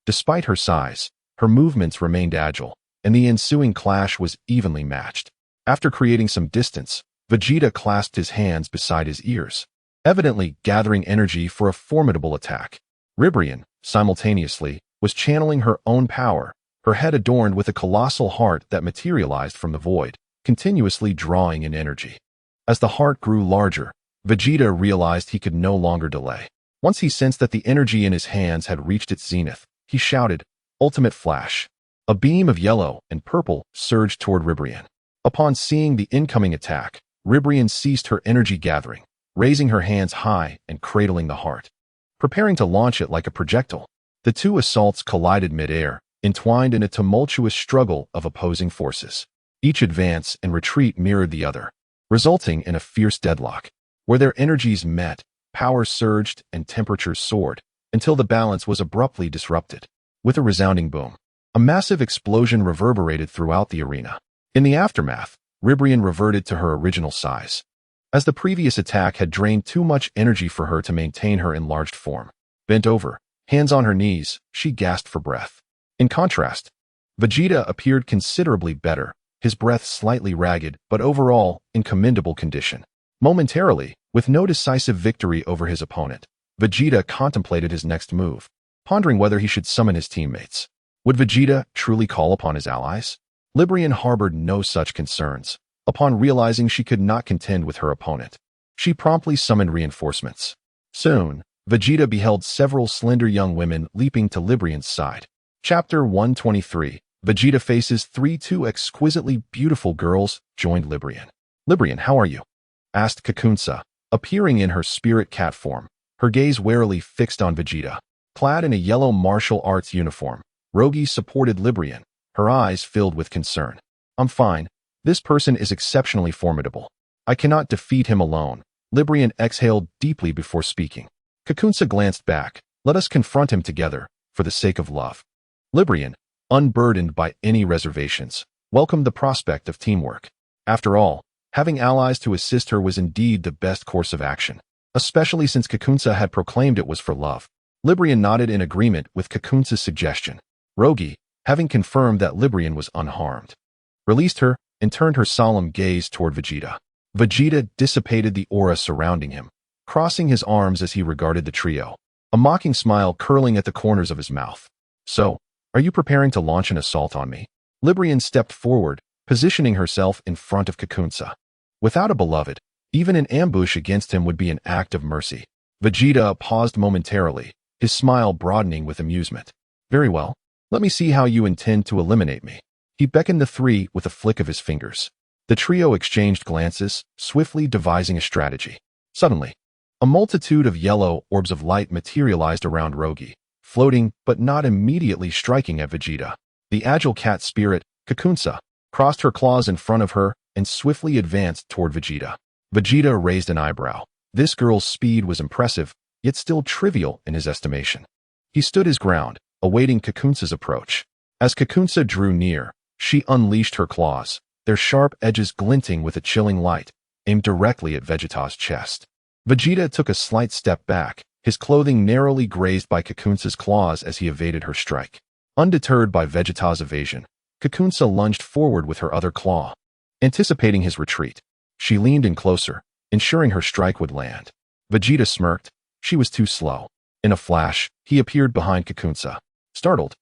Despite her size, her movements remained agile, and the ensuing clash was evenly matched. After creating some distance, Vegeta clasped his hands beside his ears, evidently gathering energy for a formidable attack. Ribrian, simultaneously, was channeling her own power, her head adorned with a colossal heart that materialized from the void, continuously drawing in energy. As the heart grew larger, Vegeta realized he could no longer delay. Once he sensed that the energy in his hands had reached its zenith, he shouted, "Ultimate Flash!" A beam of yellow and purple surged toward Ribrian. Upon seeing the incoming attack, Ribrian ceased her energy gathering, raising her hands high and cradling the heart, preparing to launch it like a projectile. The two assaults collided mid-air, entwined in a tumultuous struggle of opposing forces. Each advance and retreat mirrored the other, resulting in a fierce deadlock. Where their energies met, power surged and temperatures soared, until the balance was abruptly disrupted. With a resounding boom, a massive explosion reverberated throughout the arena. In the aftermath, Ribrian reverted to her original size, as the previous attack had drained too much energy for her to maintain her enlarged form. Bent over, hands on her knees, she gasped for breath. In contrast, Vegeta appeared considerably better, his breath slightly ragged, but overall in commendable condition. Momentarily, with no decisive victory over his opponent, Vegeta contemplated his next move, pondering whether he should summon his teammates. Would Vegeta truly call upon his allies? Ribrian harbored no such concerns. Upon realizing she could not contend with her opponent, she promptly summoned reinforcements. Soon, Vegeta beheld several slender young women leaping to Ribrian's side. Chapter 123. Vegeta faces two exquisitely beautiful girls joined Ribrian. "Ribrian, how are you?" asked Kakunsa, appearing in her spirit cat form, her gaze warily fixed on Vegeta. Clad in a yellow martial arts uniform, Rogi supported Ribrian, her eyes filled with concern. "I'm fine. This person is exceptionally formidable. I cannot defeat him alone." Ribrian exhaled deeply before speaking. Kakunsa glanced back. "Let us confront him together, for the sake of love." Ribrian, unburdened by any reservations, welcomed the prospect of teamwork. After all, having allies to assist her was indeed the best course of action, especially since Kakunsa had proclaimed it was for love. Ribrian nodded in agreement with Kakunsa's suggestion. Rogi, having confirmed that Ribrian was unharmed, released her and turned her solemn gaze toward Vegeta. Vegeta dissipated the aura surrounding him, crossing his arms as he regarded the trio, a mocking smile curling at the corners of his mouth. "So, are you preparing to launch an assault on me?" Ribrian stepped forward, positioning herself in front of Kakunsa. Without a beloved, even an ambush against him would be an act of mercy. Vegeta paused momentarily, his smile broadening with amusement. "Very well. Let me see how you intend to eliminate me." He beckoned the three with a flick of his fingers. The trio exchanged glances, swiftly devising a strategy. Suddenly, a multitude of yellow orbs of light materialized around Rogi, floating but not immediately striking at Vegeta. The agile cat spirit, Kakunsa, crossed her claws in front of her and swiftly advanced toward Vegeta. Vegeta raised an eyebrow. This girl's speed was impressive, yet still trivial in his estimation. He stood his ground, awaiting Kakunsa's approach. As Kakunsa drew near, she unleashed her claws, their sharp edges glinting with a chilling light, aimed directly at Vegeta's chest. Vegeta took a slight step back, his clothing narrowly grazed by Kakunsa's claws as he evaded her strike. Undeterred by Vegeta's evasion, Kakunsa lunged forward with her other claw. Anticipating his retreat, she leaned in closer, ensuring her strike would land. Vegeta smirked. She was too slow. In a flash, he appeared behind Kakunsa. Startled,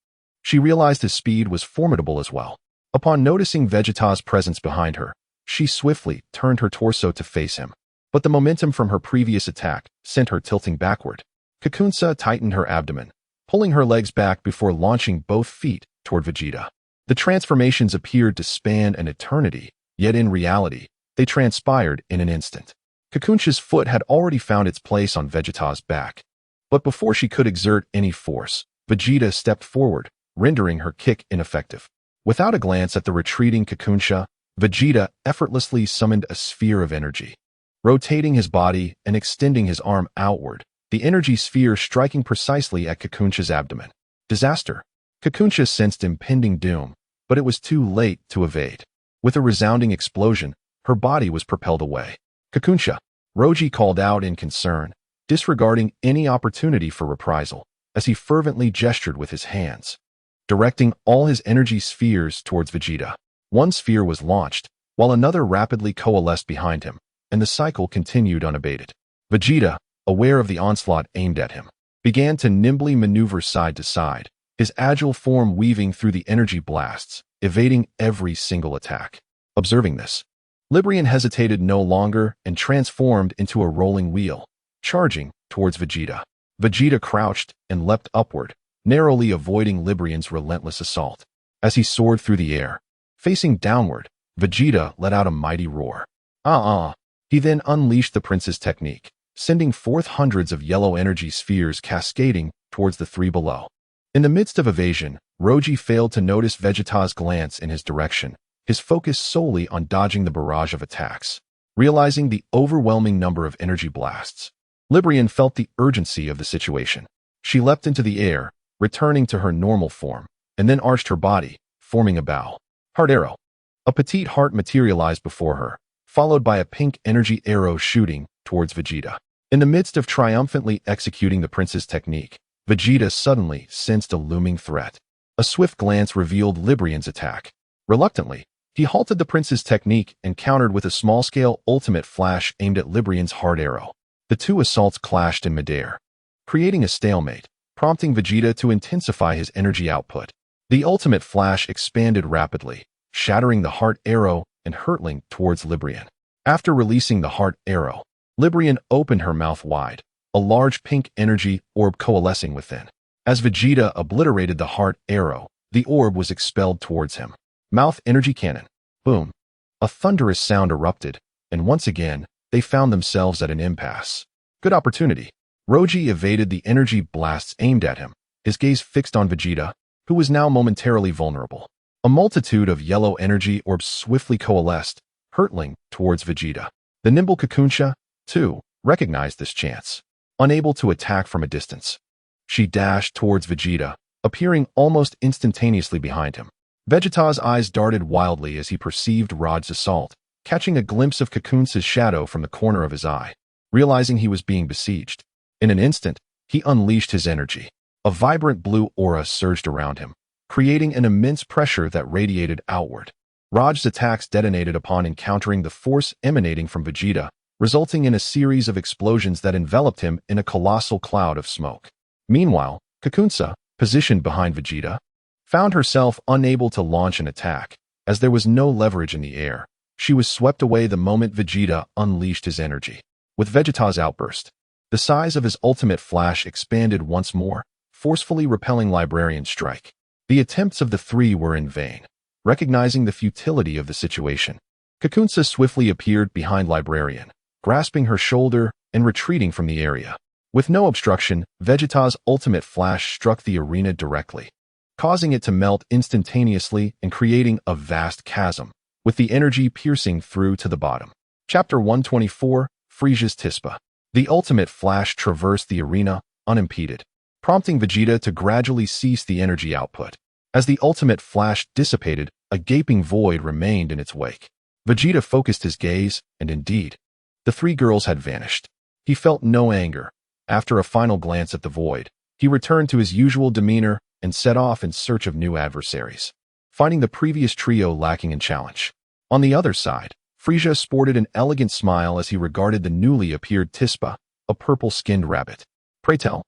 she realized his speed was formidable as well. Upon noticing Vegeta's presence behind her, she swiftly turned her torso to face him. But the momentum from her previous attack sent her tilting backward. Kakunsa tightened her abdomen, pulling her legs back before launching both feet toward Vegeta. The transformations appeared to span an eternity, yet in reality, they transpired in an instant. Kakunsa's foot had already found its place on Vegeta's back. But before she could exert any force, Vegeta stepped forward, rendering her kick ineffective. Without a glance at the retreating Kakunsa, Vegeta effortlessly summoned a sphere of energy. Rotating his body and extending his arm outward, the energy sphere striking precisely at Kakunsa's abdomen. Disaster. Kakunsa sensed impending doom, but it was too late to evade. With a resounding explosion, her body was propelled away. "Kakunsa," Rogi called out in concern, disregarding any opportunity for reprisal, as he fervently gestured with his hands, directing all his energy spheres towards Vegeta. One sphere was launched, while another rapidly coalesced behind him, and the cycle continued unabated. Vegeta, aware of the onslaught aimed at him, began to nimbly maneuver side to side, his agile form weaving through the energy blasts, evading every single attack. Observing this, Ribrian hesitated no longer and transformed into a rolling wheel, charging towards Vegeta. Vegeta crouched and leapt upward, narrowly avoiding Librion's relentless assault. As he soared through the air, facing downward, Vegeta let out a mighty roar. He then unleashed the prince's technique, sending forth hundreds of yellow energy spheres cascading towards the three below. In the midst of evasion, Roji failed to notice Vegeta's glance in his direction, his focus solely on dodging the barrage of attacks. Realizing the overwhelming number of energy blasts, Librion felt the urgency of the situation. She leapt into the air, returning to her normal form, and then arched her body, forming a bow. Heart arrow. A petite heart materialized before her, followed by a pink energy arrow shooting towards Vegeta. In the midst of triumphantly executing the prince's technique, Vegeta suddenly sensed a looming threat. A swift glance revealed Librion's attack. Reluctantly, he halted the prince's technique and countered with a small-scale ultimate flash aimed at Librion's heart arrow. The two assaults clashed in midair, creating a stalemate, prompting Vegeta to intensify his energy output. The ultimate flash expanded rapidly, shattering the heart arrow and hurtling towards Librion. After releasing the heart arrow, Librion opened her mouth wide, a large pink energy orb coalescing within. As Vegeta obliterated the heart arrow, the orb was expelled towards him. Mouth energy cannon. Boom. A thunderous sound erupted, and once again, they found themselves at an impasse. Good opportunity. Roji evaded the energy blasts aimed at him, his gaze fixed on Vegeta, who was now momentarily vulnerable. A multitude of yellow energy orbs swiftly coalesced, hurtling towards Vegeta. The nimble Kakunsha, too, recognized this chance. Unable to attack from a distance, she dashed towards Vegeta, appearing almost instantaneously behind him. Vegeta's eyes darted wildly as he perceived Rod's assault, catching a glimpse of Kakunsha's shadow from the corner of his eye. Realizing he was being besieged, in an instant, he unleashed his energy. A vibrant blue aura surged around him, creating an immense pressure that radiated outward. Rod's attacks detonated upon encountering the force emanating from Vegeta, resulting in a series of explosions that enveloped him in a colossal cloud of smoke. Meanwhile, Kakunsha, positioned behind Vegeta, found herself unable to launch an attack, as there was no leverage in the air. She was swept away the moment Vegeta unleashed his energy. With Vegeta's outburst, the size of his ultimate flash expanded once more, forcefully repelling Librion's strike. The attempts of the three were in vain. Recognizing the futility of the situation, Kakunsha swiftly appeared behind Librarian, grasping her shoulder and retreating from the area. With no obstruction, Vegeta's ultimate flash struck the arena directly, causing it to melt instantaneously and creating a vast chasm, with the energy piercing through to the bottom. Chapter 124, Frieza's Tispa. The ultimate flash traversed the arena, unimpeded, prompting Vegeta to gradually cease the energy output. As the ultimate flash dissipated, a gaping void remained in its wake. Vegeta focused his gaze, and indeed, the three girls had vanished. He felt no anger. After a final glance at the void, he returned to his usual demeanor and set off in search of new adversaries, finding the previous trio lacking in challenge. On the other side, Frieza sported an elegant smile as he regarded the newly appeared Tispa, a purple-skinned rabbit. Pray tell,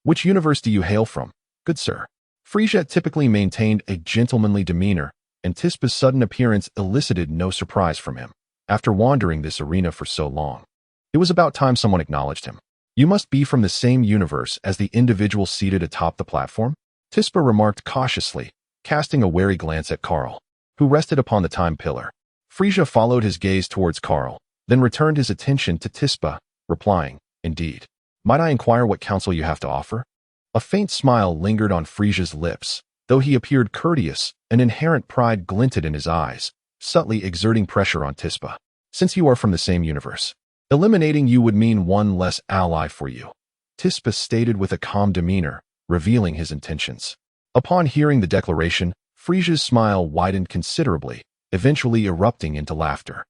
which universe do you hail from, good sir? Frieza typically maintained a gentlemanly demeanor, and Tispa's sudden appearance elicited no surprise from him. After wandering this arena for so long, it was about time someone acknowledged him. You must be from the same universe as the individual seated atop the platform? Tispa remarked cautiously, casting a wary glance at Kaal, who rested upon the time pillar. Frieza followed his gaze towards Kaal, then returned his attention to Tispa, replying, Indeed. Might I inquire what counsel you have to offer? A faint smile lingered on Frieza's lips. Though he appeared courteous, an inherent pride glinted in his eyes, subtly exerting pressure on Tispa. Since you are from the same universe, eliminating you would mean one less ally for you, Tispa stated with a calm demeanor, revealing his intentions. Upon hearing the declaration, Frieza's smile widened considerably, eventually erupting into laughter.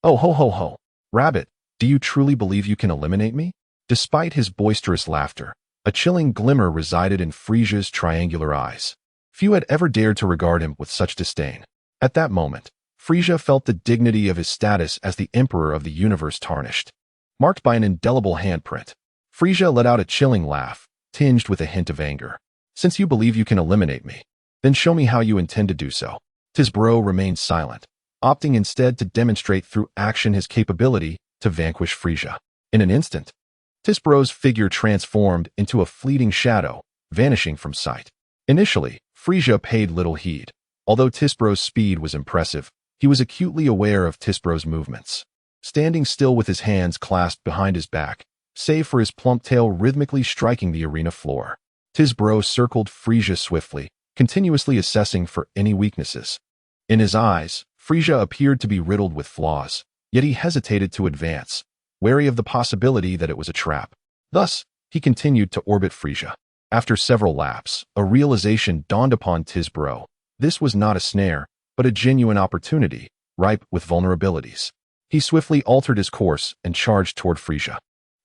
Oh ho ho ho! Rabbit, do you truly believe you can eliminate me? Despite his boisterous laughter, a chilling glimmer resided in Frieza's triangular eyes. Few had ever dared to regard him with such disdain. At that moment, Frieza felt the dignity of his status as the Emperor of the universe tarnished. Marked by an indelible handprint, Frieza let out a chilling laugh, tinged with a hint of anger. Since you believe you can eliminate me, then show me how you intend to do so. Tisbro remained silent, opting instead to demonstrate through action his capability to vanquish Frieza. In an instant, Tisbro's figure transformed into a fleeting shadow, vanishing from sight. Initially, Frieza paid little heed. Although Tisbro's speed was impressive, he was acutely aware of Tisbro's movements. Standing still with his hands clasped behind his back, save for his plump tail rhythmically striking the arena floor. Tisbro circled Frieza swiftly, continuously assessing for any weaknesses. In his eyes, Frieza appeared to be riddled with flaws, yet he hesitated to advance, wary of the possibility that it was a trap. Thus, he continued to orbit Frieza. After several laps, a realization dawned upon Tisbro. This was not a snare, but a genuine opportunity, ripe with vulnerabilities. He swiftly altered his course and charged toward Frieza.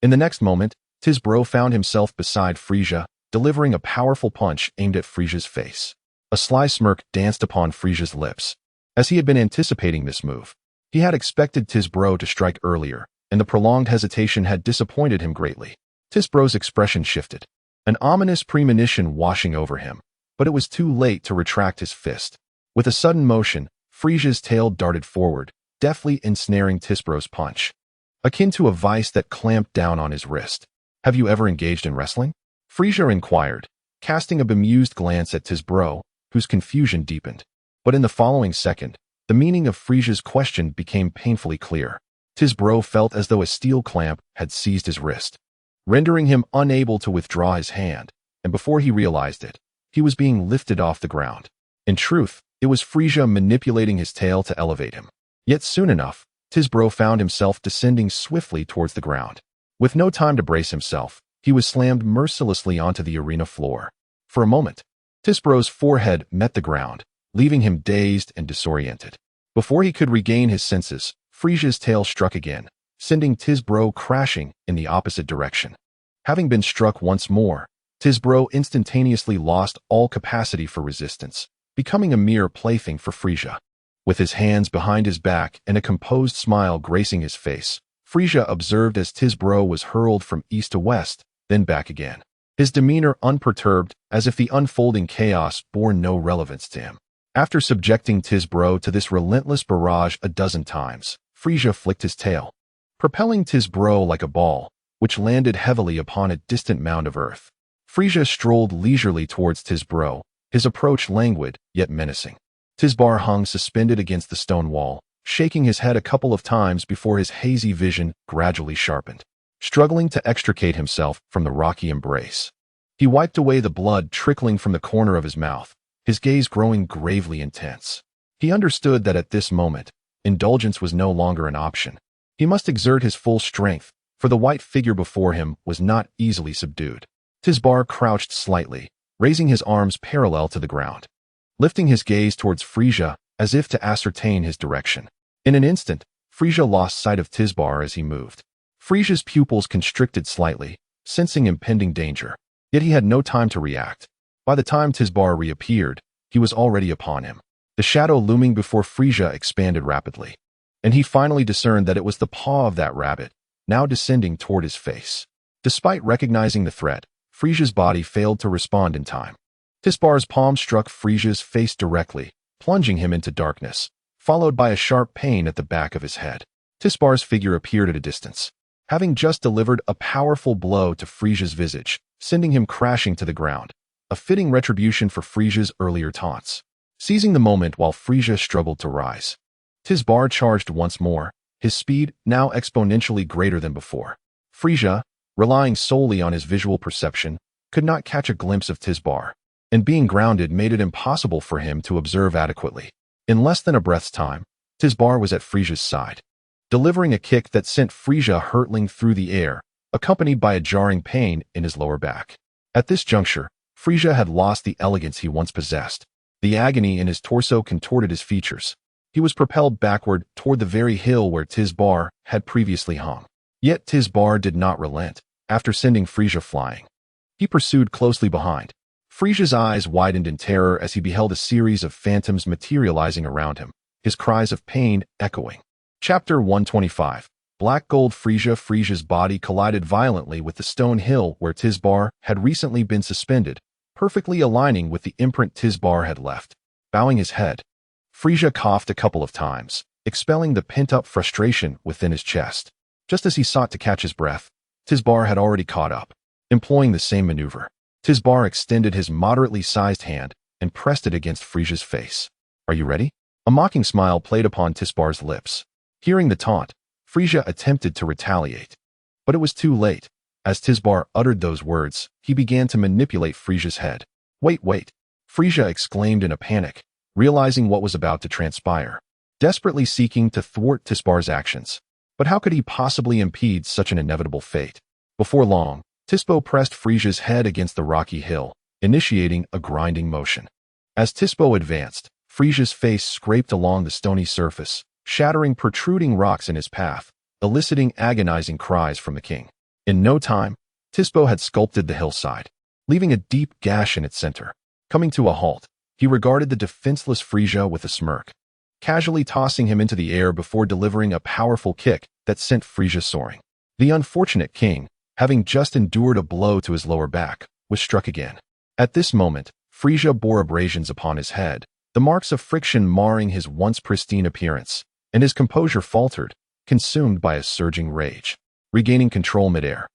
In the next moment, Tisbro found himself beside Frieza, delivering a powerful punch aimed at Frieza's face. A sly smirk danced upon Frieza's lips. As he had been anticipating this move, he had expected Tisbro to strike earlier, and the prolonged hesitation had disappointed him greatly. Tisbro's expression shifted, an ominous premonition washing over him, but it was too late to retract his fist. With a sudden motion, Frieza's tail darted forward, deftly ensnaring Tisbro's punch, akin to a vice that clamped down on his wrist. "Have you ever engaged in wrestling?" Frieza inquired, casting a bemused glance at Tisbro, whose confusion deepened. But in the following second, the meaning of Frieza's question became painfully clear. Tisbro felt as though a steel clamp had seized his wrist, rendering him unable to withdraw his hand, and before he realized it, he was being lifted off the ground. In truth, it was Frieza manipulating his tail to elevate him. Yet soon enough, Tisbro found himself descending swiftly towards the ground. With no time to brace himself, he was slammed mercilessly onto the arena floor. For a moment, Tisbro's forehead met the ground, leaving him dazed and disoriented. Before he could regain his senses, Frieza's tail struck again, sending Tisbro crashing in the opposite direction. Having been struck once more, Tisbro instantaneously lost all capacity for resistance, becoming a mere plaything for Frieza. With his hands behind his back and a composed smile gracing his face, Frieza observed as Tisbro was hurled from east to west, then back again. His demeanor unperturbed, as if the unfolding chaos bore no relevance to him. After subjecting Tisbro to this relentless barrage a dozen times, Frieza flicked his tail, propelling Tisbro like a ball, which landed heavily upon a distant mound of earth. Frieza strolled leisurely towards Tisbro, his approach languid yet menacing. Tisbar hung suspended against the stone wall, shaking his head a couple of times before his hazy vision gradually sharpened. Struggling to extricate himself from the rocky embrace, he wiped away the blood trickling from the corner of his mouth, his gaze growing gravely intense. He understood that at this moment, indulgence was no longer an option. He must exert his full strength, for the white figure before him was not easily subdued. Tisbar crouched slightly, raising his arms parallel to the ground, lifting his gaze towards Frieza as if to ascertain his direction. In an instant, Frieza lost sight of Tisbar as he moved. Frieza's pupils constricted slightly, sensing impending danger, yet he had no time to react. By the time Tisbar reappeared, he was already upon him. The shadow looming before Frieza expanded rapidly, and he finally discerned that it was the paw of that rabbit, now descending toward his face. Despite recognizing the threat, Frieza's body failed to respond in time. Tisbar's palm struck Frieza's face directly, plunging him into darkness, followed by a sharp pain at the back of his head. Tisbar's figure appeared at a distance, having just delivered a powerful blow to Frieza's visage, sending him crashing to the ground, a fitting retribution for Frieza's earlier taunts. Seizing the moment while Frieza struggled to rise, Tisbar charged once more, his speed now exponentially greater than before. Frieza, relying solely on his visual perception, could not catch a glimpse of Tisbar, and being grounded made it impossible for him to observe adequately. In less than a breath's time, Tisbar was at Frieza's side, delivering a kick that sent Frieza hurtling through the air, accompanied by a jarring pain in his lower back. At this juncture, Frieza had lost the elegance he once possessed. The agony in his torso contorted his features. He was propelled backward toward the very hill where Tisbar had previously hung. Yet Tisbar did not relent. After sending Frieza flying, he pursued closely behind. Frieza's eyes widened in terror as he beheld a series of phantoms materializing around him, his cries of pain echoing. Chapter 125. Black Gold Frieza's body collided violently with the stone hill where Tisbar had recently been suspended, perfectly aligning with the imprint Tisbar had left. Bowing his head, Frieza coughed a couple of times, expelling the pent-up frustration within his chest. Just as he sought to catch his breath, Tisbar had already caught up. Employing the same maneuver, Tisbar extended his moderately sized hand and pressed it against Frieza's face. "Are you ready?" A mocking smile played upon Tisbar's lips. Hearing the taunt, Frieza attempted to retaliate. But it was too late. As Tisbar uttered those words, he began to manipulate Frieza's head. Wait! Frieza exclaimed in a panic, realizing what was about to transpire, desperately seeking to thwart Tisbar's actions. But how could he possibly impede such an inevitable fate? Before long, Tisbo pressed Frieza's head against the rocky hill, initiating a grinding motion. As Tisbo advanced, Frieza's face scraped along the stony surface, shattering protruding rocks in his path, eliciting agonizing cries from the king. In no time, Tisbo had sculpted the hillside, leaving a deep gash in its center. Coming to a halt, he regarded the defenseless Frieza with a smirk, casually tossing him into the air before delivering a powerful kick that sent Frieza soaring. The unfortunate king, having just endured a blow to his lower back, was struck again. At this moment, Frieza bore abrasions upon his head, the marks of friction marring his once pristine appearance, and his composure faltered, consumed by a surging rage. Regaining control midair,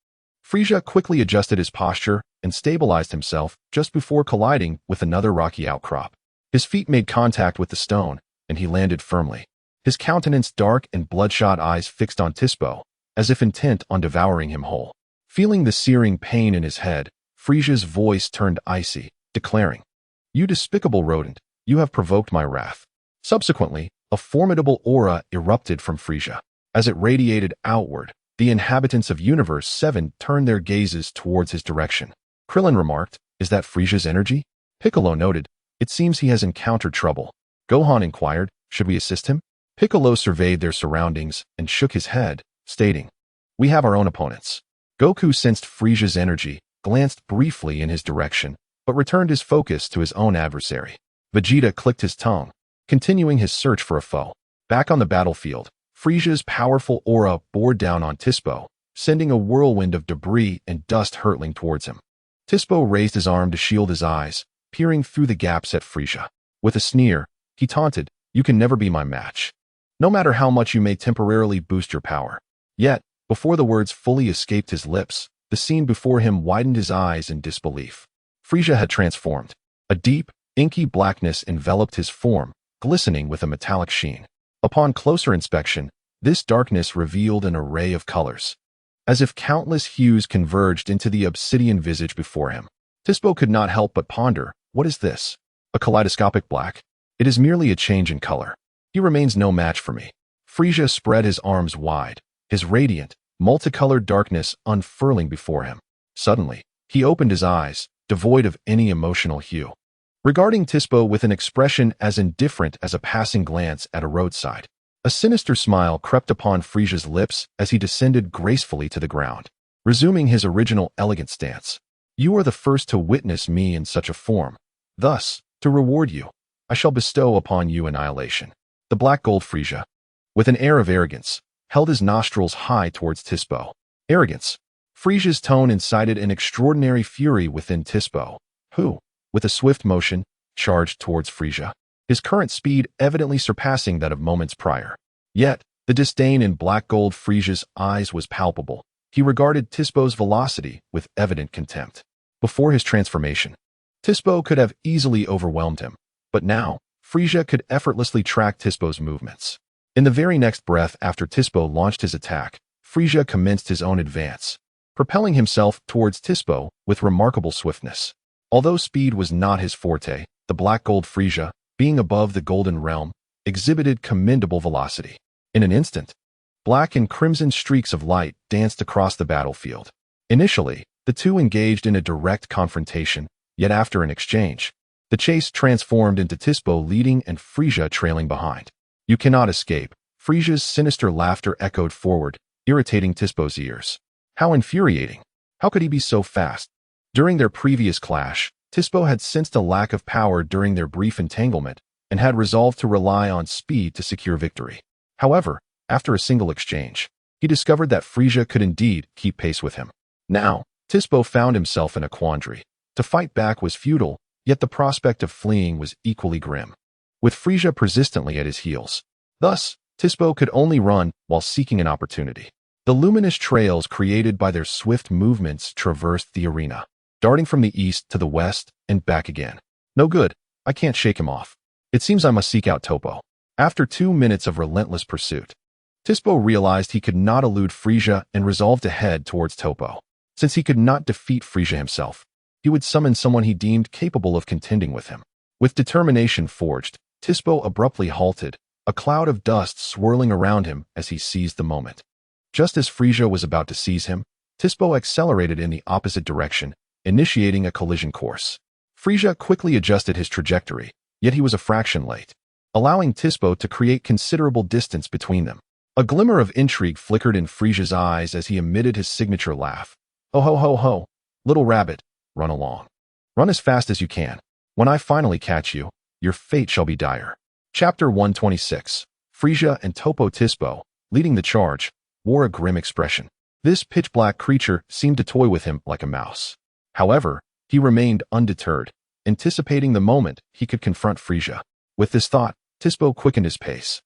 Frieza quickly adjusted his posture and stabilized himself just before colliding with another rocky outcrop. His feet made contact with the stone, and he landed firmly. His countenance dark and bloodshot eyes fixed on Tisbo, as if intent on devouring him whole. Feeling the searing pain in his head, Frieza's voice turned icy, declaring, "You despicable rodent, you have provoked my wrath." Subsequently, a formidable aura erupted from Frieza. As it radiated outward, the inhabitants of Universe 7 turned their gazes towards his direction. Krillin remarked, "Is that Frieza's energy?" Piccolo noted, "It seems he has encountered trouble." Gohan inquired, "Should we assist him?" Piccolo surveyed their surroundings and shook his head, stating, "We have our own opponents." Goku sensed Frieza's energy, glanced briefly in his direction, but returned his focus to his own adversary. Vegeta clicked his tongue, continuing his search for a foe. Back on the battlefield, Frieza's powerful aura bore down on Tisbo, sending a whirlwind of debris and dust hurtling towards him. Tisbo raised his arm to shield his eyes, peering through the gaps at Frieza. With a sneer, he taunted, "You can never be my match, no matter how much you may temporarily boost your power." Yet, before the words fully escaped his lips, the scene before him widened his eyes in disbelief. Frieza had transformed. A deep, inky blackness enveloped his form, glistening with a metallic sheen. Upon closer inspection, this darkness revealed an array of colors, as if countless hues converged into the obsidian visage before him. Tisbo could not help but ponder, "What is this? A kaleidoscopic black? It is merely a change in color. He remains no match for me." Frieza spread his arms wide, his radiant, multicolored darkness unfurling before him. Suddenly, he opened his eyes, devoid of any emotional hue, regarding Tisbo with an expression as indifferent as a passing glance at a roadside. A sinister smile crept upon Frieza's lips as he descended gracefully to the ground, resuming his original elegant stance. "You are the first to witness me in such a form. Thus, to reward you, I shall bestow upon you annihilation." The black gold Frieza, with an air of arrogance, held his nostrils high towards Tisbo. Arrogance. Frieza's tone incited an extraordinary fury within Tisbo, who, with a swift motion, charged towards Frieza, his current speed evidently surpassing that of moments prior. Yet, the disdain in black gold Frieza's eyes was palpable. He regarded Tisbo's velocity with evident contempt. Before his transformation, Tisbo could have easily overwhelmed him, but now, Frieza could effortlessly track Tisbo's movements. In the very next breath after Tisbo launched his attack, Frieza commenced his own advance, propelling himself towards Tisbo with remarkable swiftness. Although speed was not his forte, the black gold Frieza, being above the golden realm, exhibited commendable velocity. In an instant, black and crimson streaks of light danced across the battlefield. Initially, the two engaged in a direct confrontation, yet after an exchange, the chase transformed into Tisbo leading and Frieza trailing behind. "You cannot escape." Frieza's sinister laughter echoed forward, irritating Tisbo's ears. How infuriating! How could he be so fast? During their previous clash, Tisbo had sensed a lack of power during their brief entanglement and had resolved to rely on speed to secure victory. However, after a single exchange, he discovered that Frieza could indeed keep pace with him. Now, Tisbo found himself in a quandary. To fight back was futile, yet the prospect of fleeing was equally grim, with Frieza persistently at his heels. Thus, Tisbo could only run while seeking an opportunity. The luminous trails created by their swift movements traversed the arena, darting from the east to the west and back again. No good. I can't shake him off. It seems I must seek out Toppo. After 2 minutes of relentless pursuit, Tisspo realized he could not elude Frieza and resolved to head towards Toppo. Since he could not defeat Frieza himself, he would summon someone he deemed capable of contending with him. With determination forged, Tisspo abruptly halted, a cloud of dust swirling around him as he seized the moment. Just as Frieza was about to seize him, Tisspo accelerated in the opposite direction, initiating a collision course. Frieza quickly adjusted his trajectory, yet he was a fraction late, allowing Tisspo to create considerable distance between them. A glimmer of intrigue flickered in Frieza's eyes as he emitted his signature laugh. Oh ho ho ho, little rabbit, run along. Run as fast as you can. When I finally catch you, your fate shall be dire. Chapter 126. Frieza and Toppo. Tisspo, leading the charge, wore a grim expression. This pitch-black creature seemed to toy with him like a mouse. However, he remained undeterred, anticipating the moment he could confront Frieza. With this thought, Tisspo quickened his pace,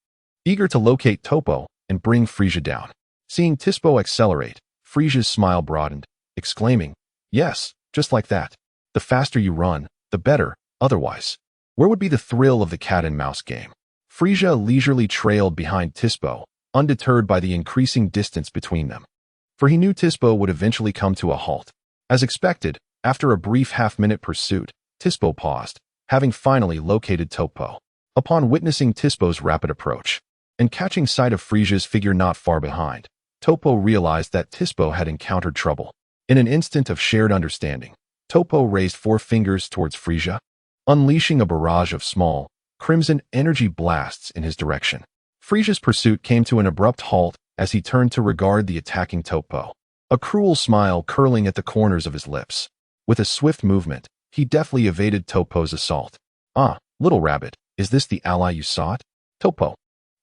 eager to locate Toppo and bring Frieza down. Seeing Tisspo accelerate, Frieza's smile broadened, exclaiming, "Yes, just like that. The faster you run, the better, otherwise. Where would be the thrill of the cat-and-mouse game?" Frieza leisurely trailed behind Tisspo, undeterred by the increasing distance between them. For he knew Tisspo would eventually come to a halt. As expected, after a brief half-minute pursuit, Tisspo paused, having finally located Toppo. Upon witnessing Tisspo's rapid approach, and catching sight of Frieza's figure not far behind, Toppo realized that Tisspo had encountered trouble. In an instant of shared understanding, Toppo raised 4 fingers towards Frieza, unleashing a barrage of small, crimson energy blasts in his direction. Frieza's pursuit came to an abrupt halt as he turned to regard the attacking Toppo, a cruel smile curling at the corners of his lips. With a swift movement, he deftly evaded Toppo's assault. "Ah, little rabbit, is this the ally you sought?" Toppo,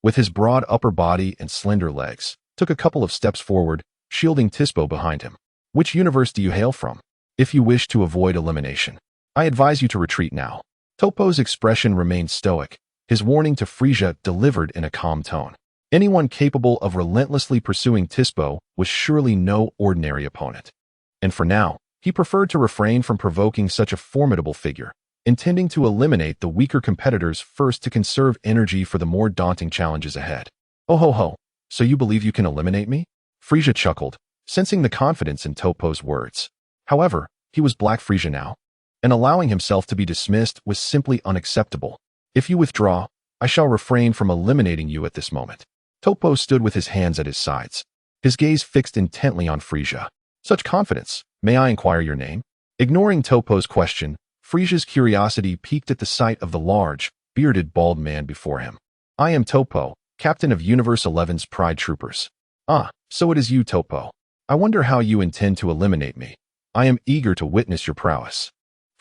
with his broad upper body and slender legs, took a couple of steps forward, shielding Tisspo behind him. "Which universe do you hail from? If you wish to avoid elimination, I advise you to retreat now." Toppo's expression remained stoic, his warning to Frieza delivered in a calm tone. Anyone capable of relentlessly pursuing Tisspo was surely no ordinary opponent. And for now, he preferred to refrain from provoking such a formidable figure, intending to eliminate the weaker competitors first to conserve energy for the more daunting challenges ahead. "Oh ho ho, so you believe you can eliminate me?" Frieza chuckled, sensing the confidence in Toppo's words. However, he was Black Frieza now, and allowing himself to be dismissed was simply unacceptable. "If you withdraw, I shall refrain from eliminating you at this moment." Toppo stood with his hands at his sides, his gaze fixed intently on Frieza. "Such confidence. May I inquire your name?" Ignoring Toppo's question, Frieza's curiosity piqued at the sight of the large, bearded, bald man before him. "I am Toppo, captain of Universe 11's Pride Troopers." "Ah, so it is you, Toppo. I wonder how you intend to eliminate me. I am eager to witness your prowess."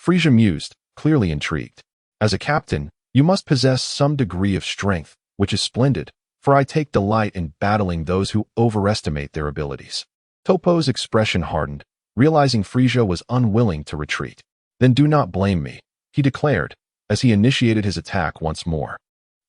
Frieza mused, clearly intrigued. "As a captain, you must possess some degree of strength, which is splendid, for I take delight in battling those who overestimate their abilities." Toppo's expression hardened, realizing Frieza was unwilling to retreat. "Then do not blame me," he declared, as he initiated his attack once more,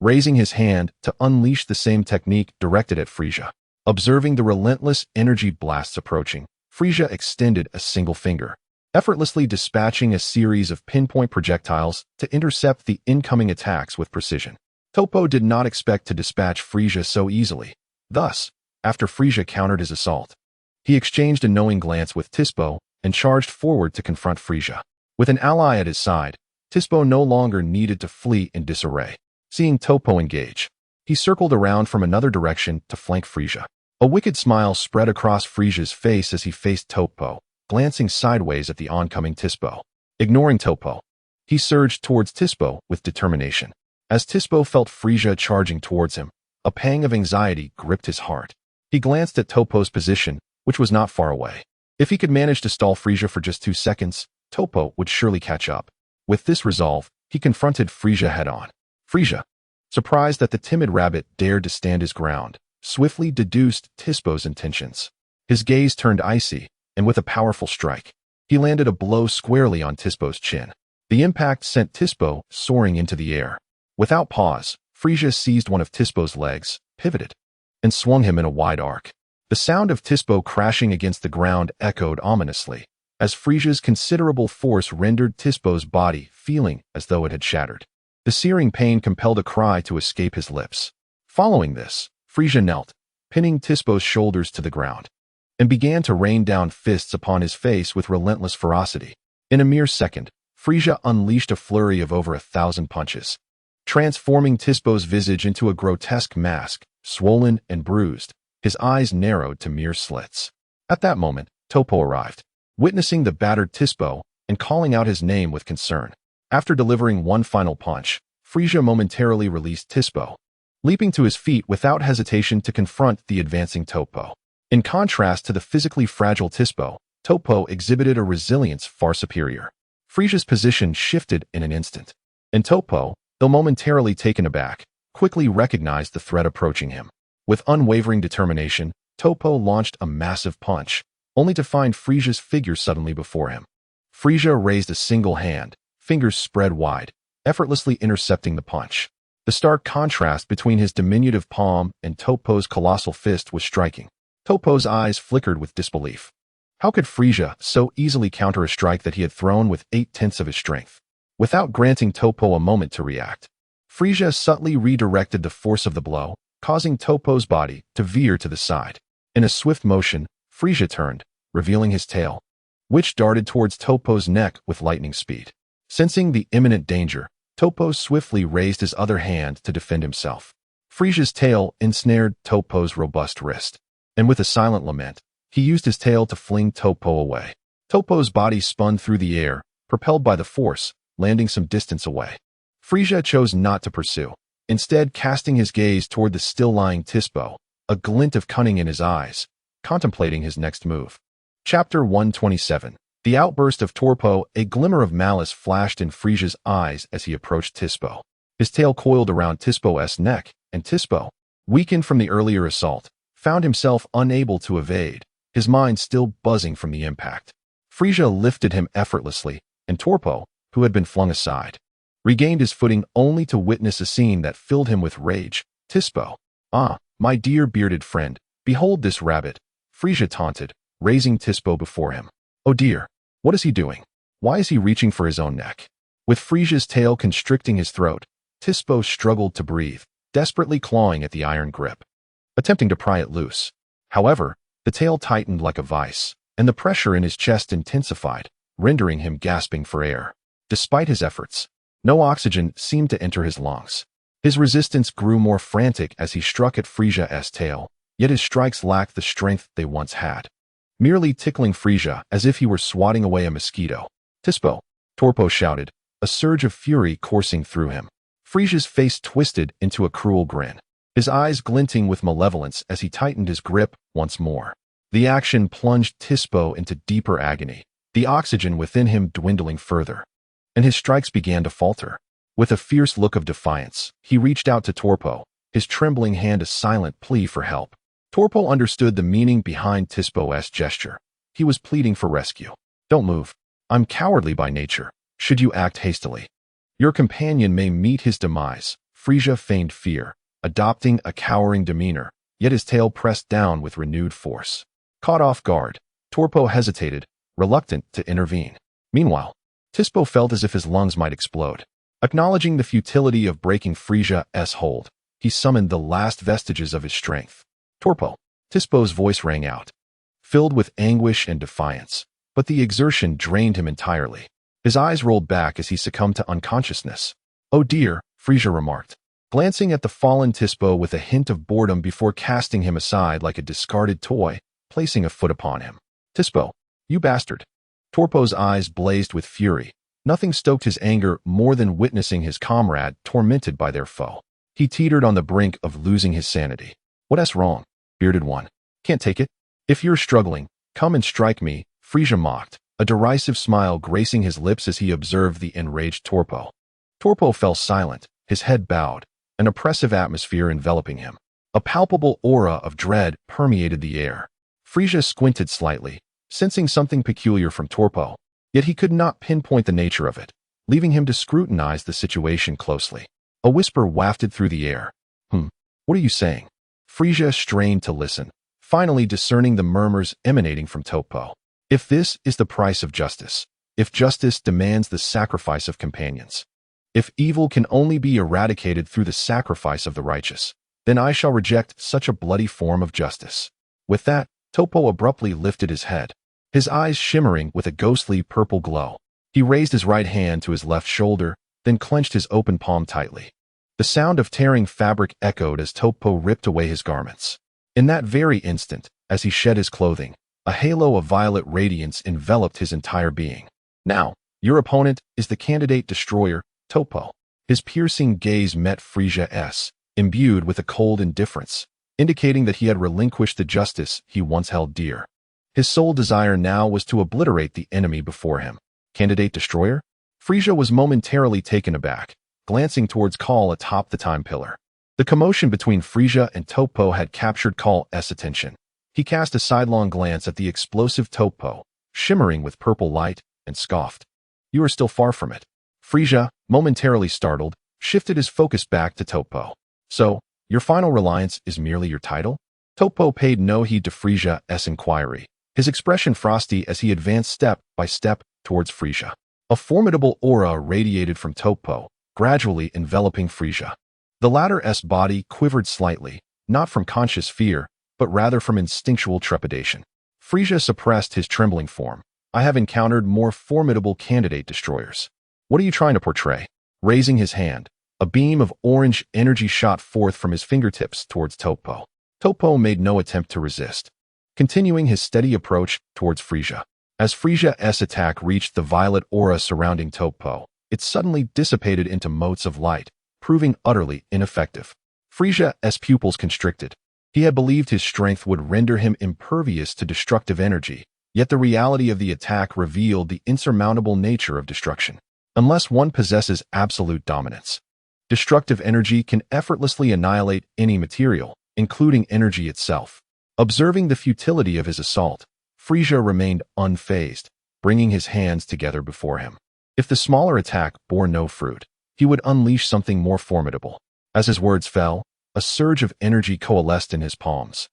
raising his hand to unleash the same technique directed at Frieza. Observing the relentless energy blasts approaching, Frieza extended a single finger, effortlessly dispatching a series of pinpoint projectiles to intercept the incoming attacks with precision. Toppo did not expect to dispatch Frieza so easily. Thus, after Frieza countered his assault, he exchanged a knowing glance with Tisspo and charged forward to confront Frieza. With an ally at his side, Tisspo no longer needed to flee in disarray. Seeing Toppo engage, he circled around from another direction to flank Frieza. A wicked smile spread across Frieza's face as he faced Toppo, glancing sideways at the oncoming Tisspo. Ignoring Toppo, he surged towards Tisspo with determination. As Tisspo felt Frieza charging towards him, a pang of anxiety gripped his heart. He glanced at Toppo's position, which was not far away. If he could manage to stall Frieza for just 2 seconds, Toppo would surely catch up. With this resolve, he confronted Frieza head-on. Frieza, surprised that the timid rabbit dared to stand his ground, swiftly deduced Tisspo's intentions. His gaze turned icy, and with a powerful strike, he landed a blow squarely on Tisspo's chin. The impact sent Tisspo soaring into the air. Without pause, Frieza seized one of Tisspo's legs, pivoted, and swung him in a wide arc. The sound of Tispo crashing against the ground echoed ominously, as Frieza's considerable force rendered Tispo's body feeling as though it had shattered. The searing pain compelled a cry to escape his lips. Following this, Frieza knelt, pinning Tispo's shoulders to the ground, and began to rain down fists upon his face with relentless ferocity. In a mere second, Frieza unleashed a flurry of over 1,000 punches, transforming Tispo's visage into a grotesque mask, swollen and bruised, his eyes narrowed to mere slits. At that moment, Toppo arrived, witnessing the battered Tispo and calling out his name with concern. After delivering one final punch, Frieza momentarily released Tispo, leaping to his feet without hesitation to confront the advancing Toppo. In contrast to the physically fragile Tispo, Toppo exhibited a resilience far superior. Frieza's position shifted in an instant, and Toppo, though momentarily taken aback, quickly recognized the threat approaching him. With unwavering determination, Toppo launched a massive punch, only to find Frieza's figure suddenly before him. Frieza raised a single hand, fingers spread wide, effortlessly intercepting the punch. The stark contrast between his diminutive palm and Toppo's colossal fist was striking. Toppo's eyes flickered with disbelief. How could Frieza so easily counter a strike that he had thrown with 8/10 of his strength? Without granting Toppo a moment to react, Frieza subtly redirected the force of the blow, causing Toppo's body to veer to the side. In a swift motion, Frieza turned, revealing his tail, which darted towards Toppo's neck with lightning speed. Sensing the imminent danger, Toppo swiftly raised his other hand to defend himself. Frieza's tail ensnared Toppo's robust wrist, and with a silent lament, he used his tail to fling Toppo away. Toppo's body spun through the air, propelled by the force, landing some distance away. Frieza chose not to pursue, instead casting his gaze toward the still-lying Tispo, a glint of cunning in his eyes, contemplating his next move. Chapter 127. The outburst of Toppo. A glimmer of malice flashed in Frieza's eyes as he approached Tispo. His tail coiled around Tispo's neck, and Tispo, weakened from the earlier assault, found himself unable to evade, his mind still buzzing from the impact. Frieza lifted him effortlessly, and Toppo, who had been flung aside, regained his footing only to witness a scene that filled him with rage. Tispo. "Ah, my dear bearded friend, behold this rabbit," Frieza taunted, raising Tispo before him. "Oh dear, what is he doing? Why is he reaching for his own neck?" With Frieza's tail constricting his throat, Tispo struggled to breathe, desperately clawing at the iron grip, attempting to pry it loose. However, the tail tightened like a vice, and the pressure in his chest intensified, rendering him gasping for air. Despite his efforts, no oxygen seemed to enter his lungs. His resistance grew more frantic as he struck at Frieza's tail, yet his strikes lacked the strength they once had, merely tickling Frieza as if he were swatting away a mosquito. "Tispo!" Toppo shouted, a surge of fury coursing through him. Frieza's face twisted into a cruel grin, his eyes glinting with malevolence as he tightened his grip once more. The action plunged Tispo into deeper agony, the oxygen within him dwindling further, and his strikes began to falter. With a fierce look of defiance, he reached out to Toppo, his trembling hand a silent plea for help. Toppo understood the meaning behind Tispo's gesture. He was pleading for rescue. "Don't move. I'm cowardly by nature. Should you act hastily, your companion may meet his demise." Frieza feigned fear, adopting a cowering demeanor, yet his tail pressed down with renewed force. Caught off guard, Toppo hesitated, reluctant to intervene. Meanwhile, Tispo felt as if his lungs might explode. Acknowledging the futility of breaking Frieza's hold, he summoned the last vestiges of his strength. "Toppo!" Tispo's voice rang out, filled with anguish and defiance, but the exertion drained him entirely. His eyes rolled back as he succumbed to unconsciousness. "Oh dear," Frieza remarked, glancing at the fallen Tispo with a hint of boredom before casting him aside like a discarded toy, placing a foot upon him. "Tispo, you bastard!" Toppo's eyes blazed with fury. Nothing stoked his anger more than witnessing his comrade tormented by their foe. He teetered on the brink of losing his sanity. "What's wrong, bearded one? Can't take it? If you're struggling, come and strike me," Frieza mocked, a derisive smile gracing his lips as he observed the enraged Toppo. Toppo fell silent, his head bowed, an oppressive atmosphere enveloping him. A palpable aura of dread permeated the air. Frieza squinted slightly, sensing something peculiar from Toppo, yet he could not pinpoint the nature of it, leaving him to scrutinize the situation closely. A whisper wafted through the air. What are you saying?" Frieza strained to listen, finally discerning the murmurs emanating from Topo. If this is the price of justice, if justice demands the sacrifice of companions, if evil can only be eradicated through the sacrifice of the righteous, then I shall reject such a bloody form of justice. With that, Topo abruptly lifted his head, his eyes shimmering with a ghostly purple glow. He raised his right hand to his left shoulder, then clenched his open palm tightly. The sound of tearing fabric echoed as Topo ripped away his garments. In that very instant, as he shed his clothing, a halo of violet radiance enveloped his entire being. Now, your opponent is the candidate destroyer, Topo. His piercing gaze met Frieza's, imbued with a cold indifference, indicating that he had relinquished the justice he once held dear. His sole desire now was to obliterate the enemy before him. Candidate destroyer? Frieza was momentarily taken aback, glancing towards Kaal atop the time pillar. The commotion between Frieza and Topo had captured Kaal's attention. He cast a sidelong glance at the explosive Topo, shimmering with purple light, and scoffed. You are still far from it. Frieza, momentarily startled, shifted his focus back to Topo. So, your final reliance is merely your title? Topo paid no heed to Frieza's inquiry, his expression frosty as he advanced step by step towards Frieza. A formidable aura radiated from Topo, gradually enveloping Frieza. The latter's body quivered slightly, not from conscious fear, but rather from instinctual trepidation. Frieza suppressed his trembling form. I have encountered more formidable candidate destroyers. What are you trying to portray? Raising his hand, a beam of orange energy shot forth from his fingertips towards Topo. Topo made no attempt to resist, continuing his steady approach towards Frieza. As Frieza's attack reached the violet aura surrounding Topo, it suddenly dissipated into motes of light, proving utterly ineffective. Frieza's pupils constricted. He had believed his strength would render him impervious to destructive energy, yet the reality of the attack revealed the insurmountable nature of destruction. Unless one possesses absolute dominance, destructive energy can effortlessly annihilate any material, including energy itself. Observing the futility of his assault, Frieza remained unfazed, bringing his hands together before him. If the smaller attack bore no fruit, he would unleash something more formidable. As his words fell, a surge of energy coalesced in his palms,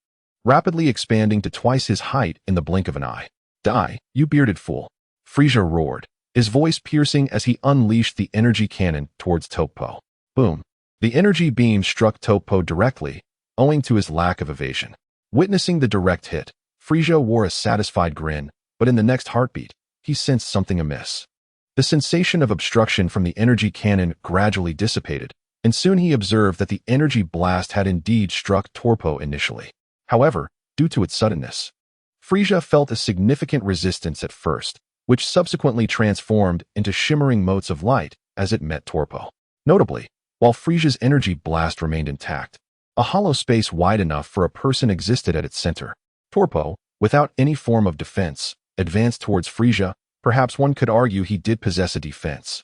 rapidly expanding to twice his height in the blink of an eye. Die, you bearded fool! Frieza roared, his voice piercing as he unleashed the energy cannon towards Topo. Boom! The energy beam struck Topo directly, owing to his lack of evasion. Witnessing the direct hit, Frieza wore a satisfied grin, but in the next heartbeat, he sensed something amiss. The sensation of obstruction from the energy cannon gradually dissipated, and soon he observed that the energy blast had indeed struck Topo initially. However, due to its suddenness, Frieza felt a significant resistance at first, which subsequently transformed into shimmering motes of light as it met Topo. Notably, while Frieza's energy blast remained intact, a hollow space wide enough for a person existed at its center. Topo, without any form of defense, advanced towards Frieza. Perhaps one could argue he did possess a defense.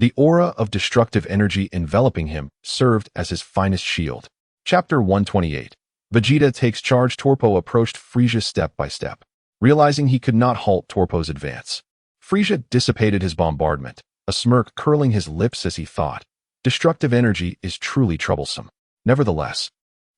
The aura of destructive energy enveloping him served as his finest shield. Chapter 128. Vegeta takes charge. Topo approached Frieza step by step. Realizing he could not halt Topo's advance, Frieza dissipated his bombardment, a smirk curling his lips as he thought, destructive energy is truly troublesome. Nevertheless,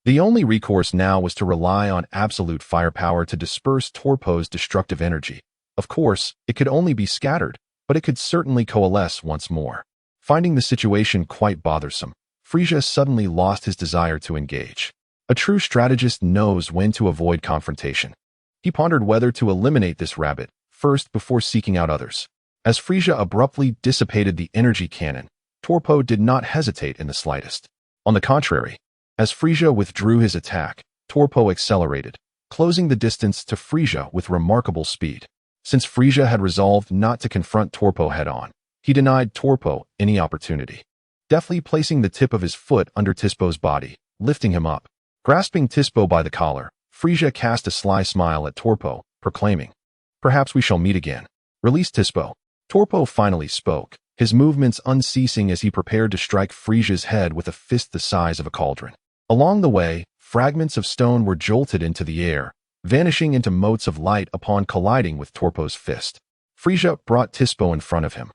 the only recourse now was to rely on absolute firepower to disperse Topo's destructive energy. Of course, it could only be scattered, but it could certainly coalesce once more. Finding the situation quite bothersome, Frieza suddenly lost his desire to engage. A true strategist knows when to avoid confrontation. He pondered whether to eliminate this rabbit first before seeking out others. As Frieza abruptly dissipated the energy cannon, Topo did not hesitate in the slightest. On the contrary, as Frieza withdrew his attack, Topo accelerated, closing the distance to Frieza with remarkable speed. Since Frieza had resolved not to confront Topo head-on, he denied Topo any opportunity. Deftly placing the tip of his foot under Tispo's body, lifting him up. Grasping Tispo by the collar, Frieza cast a sly smile at Topo, proclaiming, "Perhaps we shall meet again. Release Tispo." Topo finally spoke, his movements unceasing as he prepared to strike Frieza's head with a fist the size of a cauldron. Along the way, fragments of stone were jolted into the air, vanishing into motes of light upon colliding with Topo's fist. Frieza brought Tispo in front of him,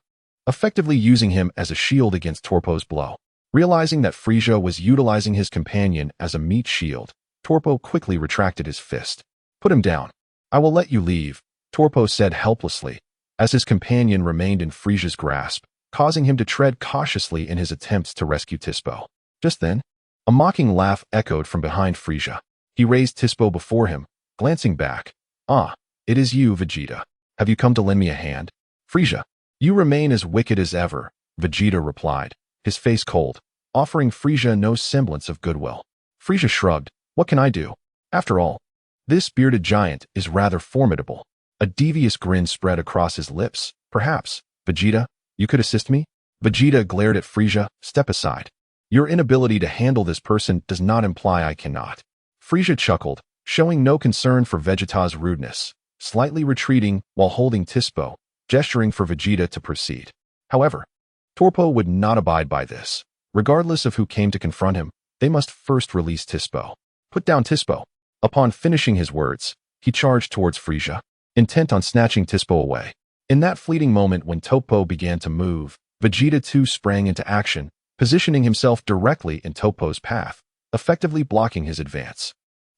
effectively using him as a shield against Topo's blow. Realizing that Frieza was utilizing his companion as a meat shield, Torpo quickly retracted his fist. Put him down. I will let you leave, Torpo said helplessly, as his companion remained in Frieza's grasp, causing him to tread cautiously in his attempts to rescue Tispo. Just then, a mocking laugh echoed from behind Frieza. He raised Tispo before him, glancing back. Ah, it is you, Vegeta. Have you come to lend me a hand? Frieza, you remain as wicked as ever, Vegeta replied, his face cold, offering Frieza no semblance of goodwill. Frieza shrugged. What can I do? After all, this bearded giant is rather formidable. A devious grin spread across his lips. Perhaps, Vegeta, you could assist me? Vegeta glared at Frieza. Step aside. Your inability to handle this person does not imply I cannot. Frieza chuckled, showing no concern for Vegeta's rudeness, slightly retreating while holding Tispo, gesturing for Vegeta to proceed. However, Torpo would not abide by this. Regardless of who came to confront him, they must first release Tispo. Put down Tispo. Upon finishing his words, he charged towards Frieza, intent on snatching Tispo away. In that fleeting moment when Torpo began to move, Vegeta too sprang into action, positioning himself directly in Topo's path, effectively blocking his advance.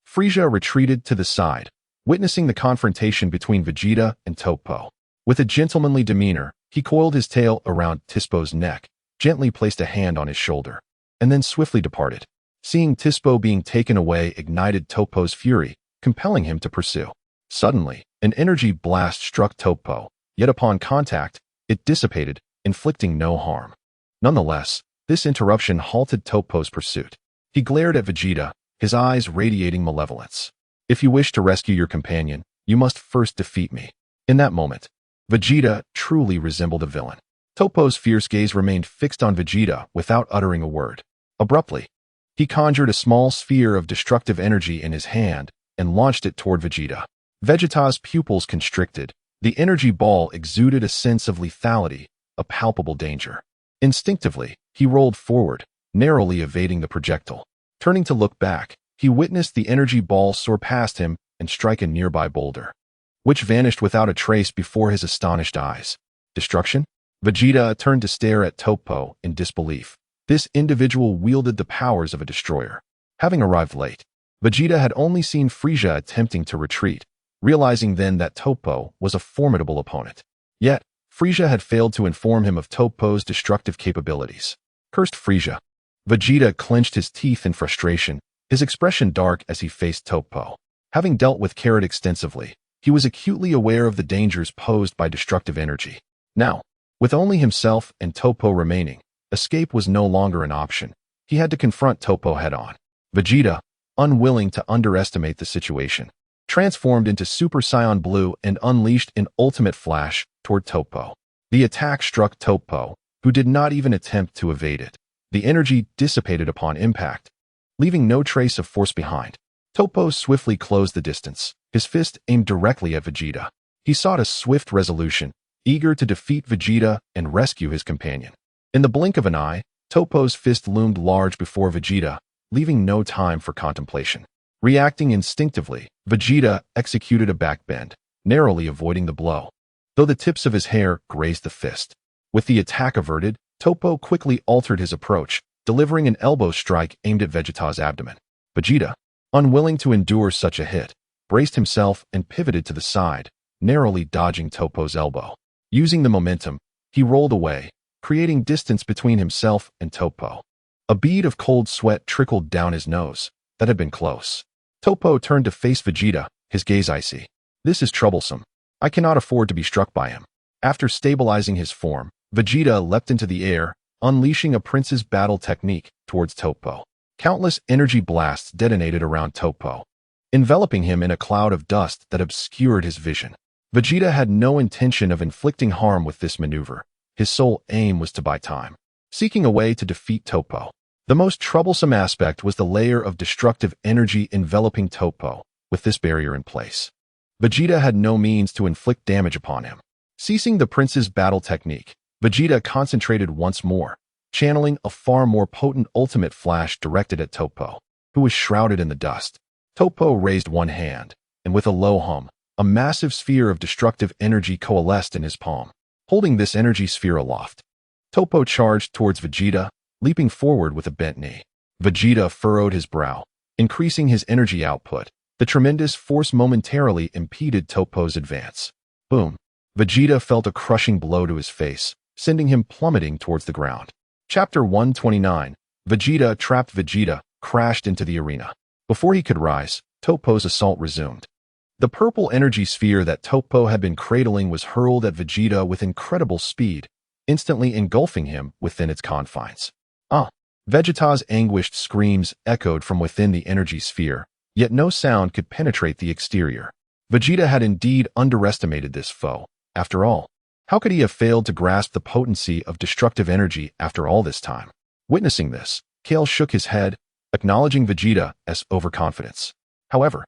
Frieza retreated to the side, witnessing the confrontation between Vegeta and Topo. With a gentlemanly demeanor, he coiled his tail around Tispo's neck, gently placed a hand on his shoulder, and then swiftly departed. Seeing Tispo being taken away ignited Topo's fury, compelling him to pursue. Suddenly, an energy blast struck Topo, yet upon contact, it dissipated, inflicting no harm. Nonetheless, this interruption halted Topo's pursuit. He glared at Vegeta, his eyes radiating malevolence. If you wish to rescue your companion, you must first defeat me. In that moment, Vegeta truly resembled a villain. Topo's fierce gaze remained fixed on Vegeta without uttering a word. Abruptly, he conjured a small sphere of destructive energy in his hand and launched it toward Vegeta. Vegeta's pupils constricted. The energy ball exuded a sense of lethality, a palpable danger. Instinctively, he rolled forward, narrowly evading the projectile. Turning to look back, he witnessed the energy ball soar past him and strike a nearby boulder, which vanished without a trace before his astonished eyes. Destruction? Vegeta turned to stare at Topo in disbelief. This individual wielded the powers of a destroyer. Having arrived late, Vegeta had only seen Frieza attempting to retreat, realizing then that Topo was a formidable opponent. Yet, Frieza had failed to inform him of Topo's destructive capabilities. Cursed Frieza. Vegeta clenched his teeth in frustration, his expression dark as he faced Topo. Having dealt with Carrot extensively, he was acutely aware of the dangers posed by destructive energy. Now, with only himself and Topo remaining, escape was no longer an option. He had to confront Topo head-on. Vegeta, unwilling to underestimate the situation, transformed into Super Saiyan Blue and unleashed an ultimate flash toward Topo. The attack struck Topo, who did not even attempt to evade it. The energy dissipated upon impact, leaving no trace of force behind. Topo swiftly closed the distance, his fist aimed directly at Vegeta. He sought a swift resolution, eager to defeat Vegeta and rescue his companion. In the blink of an eye, Topo's fist loomed large before Vegeta, leaving no time for contemplation. Reacting instinctively, Vegeta executed a backbend, narrowly avoiding the blow, though the tips of his hair grazed the fist. With the attack averted, Topo quickly altered his approach, delivering an elbow strike aimed at Vegeta's abdomen. Vegeta, unwilling to endure such a hit, braced himself and pivoted to the side, narrowly dodging Topo's elbow. Using the momentum, he rolled away, creating distance between himself and Topo. A bead of cold sweat trickled down his nose. That had been close. Topo turned to face Vegeta, his gaze icy. This is troublesome. I cannot afford to be struck by him. After stabilizing his form, Vegeta leapt into the air, unleashing a prince's battle technique towards Topo. Countless energy blasts detonated around Topo, enveloping him in a cloud of dust that obscured his vision. Vegeta had no intention of inflicting harm with this maneuver. His sole aim was to buy time, seeking a way to defeat Topo. The most troublesome aspect was the layer of destructive energy enveloping Topo. With this barrier in place, Vegeta had no means to inflict damage upon him. Ceasing the prince's battle technique, Vegeta concentrated once more, channeling a far more potent ultimate flash directed at Topo, who was shrouded in the dust. Topo raised one hand, and with a low hum, a massive sphere of destructive energy coalesced in his palm. Holding this energy sphere aloft, Topo charged towards Vegeta, leaping forward with a bent knee. Vegeta furrowed his brow, increasing his energy output. The tremendous force momentarily impeded Toppo's advance. Boom! Vegeta felt a crushing blow to his face, sending him plummeting towards the ground. Chapter 129. Vegeta trapped. Vegeta crashed into the arena. Before he could rise, Toppo's assault resumed. The purple energy sphere that Toppo had been cradling was hurled at Vegeta with incredible speed, instantly engulfing him within its confines. Vegeta's anguished screams echoed from within the energy sphere, yet no sound could penetrate the exterior. Vegeta had indeed underestimated this foe. After all, how could he have failed to grasp the potency of destructive energy after all this time? Witnessing this, Kaal shook his head, acknowledging Vegeta's overconfidence. However,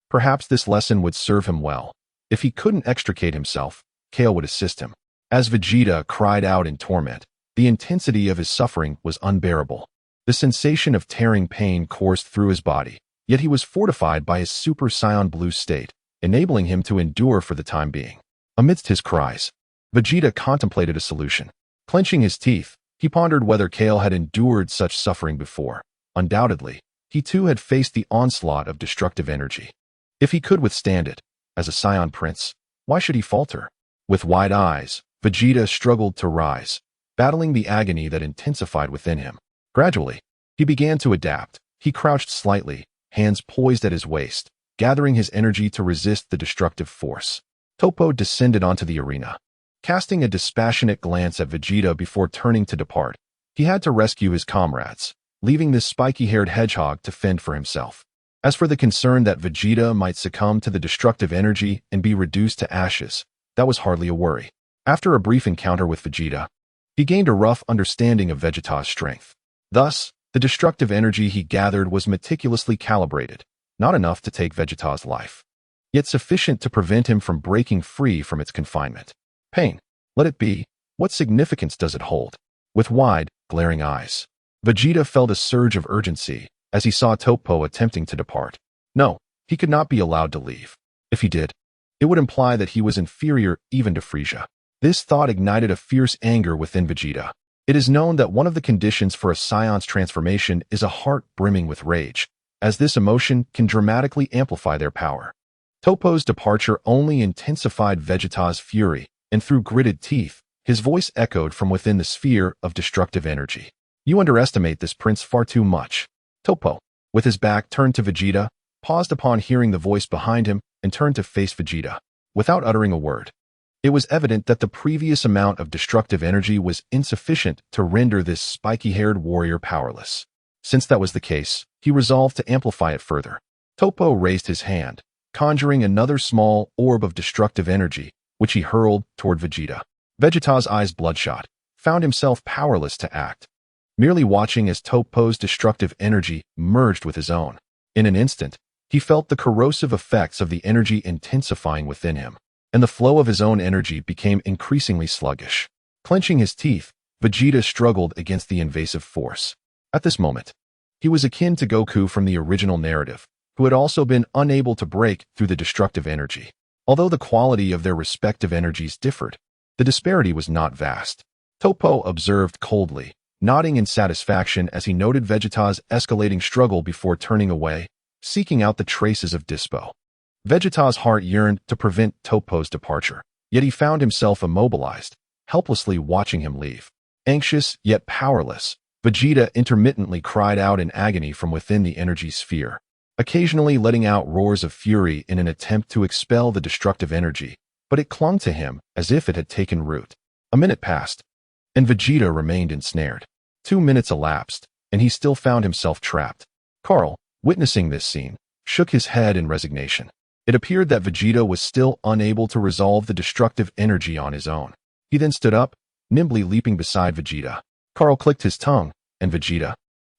perhaps this lesson would serve him well. If he couldn't extricate himself, Kaal would assist him. As Vegeta cried out in torment, the intensity of his suffering was unbearable. The sensation of tearing pain coursed through his body, yet he was fortified by his super scion blue state, enabling him to endure for the time being. Amidst his cries, Vegeta contemplated a solution. Clenching his teeth, he pondered whether Kaal had endured such suffering before. Undoubtedly, he too had faced the onslaught of destructive energy. If he could withstand it, as a Scion prince, why should he falter? With wide eyes, Vegeta struggled to rise, battling the agony that intensified within him. Gradually, he began to adapt. He crouched slightly, hands poised at his waist, gathering his energy to resist the destructive force. Toppo descended onto the arena. Casting a dispassionate glance at Vegeta before turning to depart, he had to rescue his comrades, leaving this spiky-haired hedgehog to fend for himself. As for the concern that Vegeta might succumb to the destructive energy and be reduced to ashes, that was hardly a worry. After a brief encounter with Vegeta, he gained a rough understanding of Vegeta's strength. Thus, the destructive energy he gathered was meticulously calibrated, not enough to take Vegeta's life, yet sufficient to prevent him from breaking free from its confinement. Pain, let it be. What significance does it hold? With wide, glaring eyes, Vegeta felt a surge of urgency as he saw Toppo attempting to depart. No, he could not be allowed to leave. If he did, it would imply that he was inferior even to Frieza. This thought ignited a fierce anger within Vegeta. It is known that one of the conditions for a Saiyon's transformation is a heart brimming with rage, as this emotion can dramatically amplify their power. Toppo's departure only intensified Vegeta's fury, and through gritted teeth, his voice echoed from within the sphere of destructive energy. You underestimate this prince far too much. Toppo, with his back turned to Vegeta, paused upon hearing the voice behind him and turned to face Vegeta. Without uttering a word, it was evident that the previous amount of destructive energy was insufficient to render this spiky-haired warrior powerless. Since that was the case, he resolved to amplify it further. Toppo raised his hand, conjuring another small orb of destructive energy, which he hurled toward Vegeta. Vegeta's eyes bloodshot, found himself powerless to act, merely watching as Toppo's destructive energy merged with his own. In an instant, he felt the corrosive effects of the energy intensifying within him, and the flow of his own energy became increasingly sluggish. Clenching his teeth, Vegeta struggled against the invasive force. At this moment, he was akin to Goku from the original narrative, who had also been unable to break through the destructive energy. Although the quality of their respective energies differed, the disparity was not vast. Toppo observed coldly, nodding in satisfaction as he noted Vegeta's escalating struggle before turning away, seeking out the traces of Dispo. Vegeta's heart yearned to prevent Toppo's departure, yet he found himself immobilized, helplessly watching him leave. Anxious yet powerless, Vegeta intermittently cried out in agony from within the energy sphere, occasionally letting out roars of fury in an attempt to expel the destructive energy, but it clung to him as if it had taken root. A minute passed, and Vegeta remained ensnared. 2 minutes elapsed, and he still found himself trapped. Kaal, witnessing this scene, shook his head in resignation. It appeared that Vegeta was still unable to resolve the destructive energy on his own. He then stood up, nimbly leaping beside Vegeta. Kaal clicked his tongue, and Vegeta,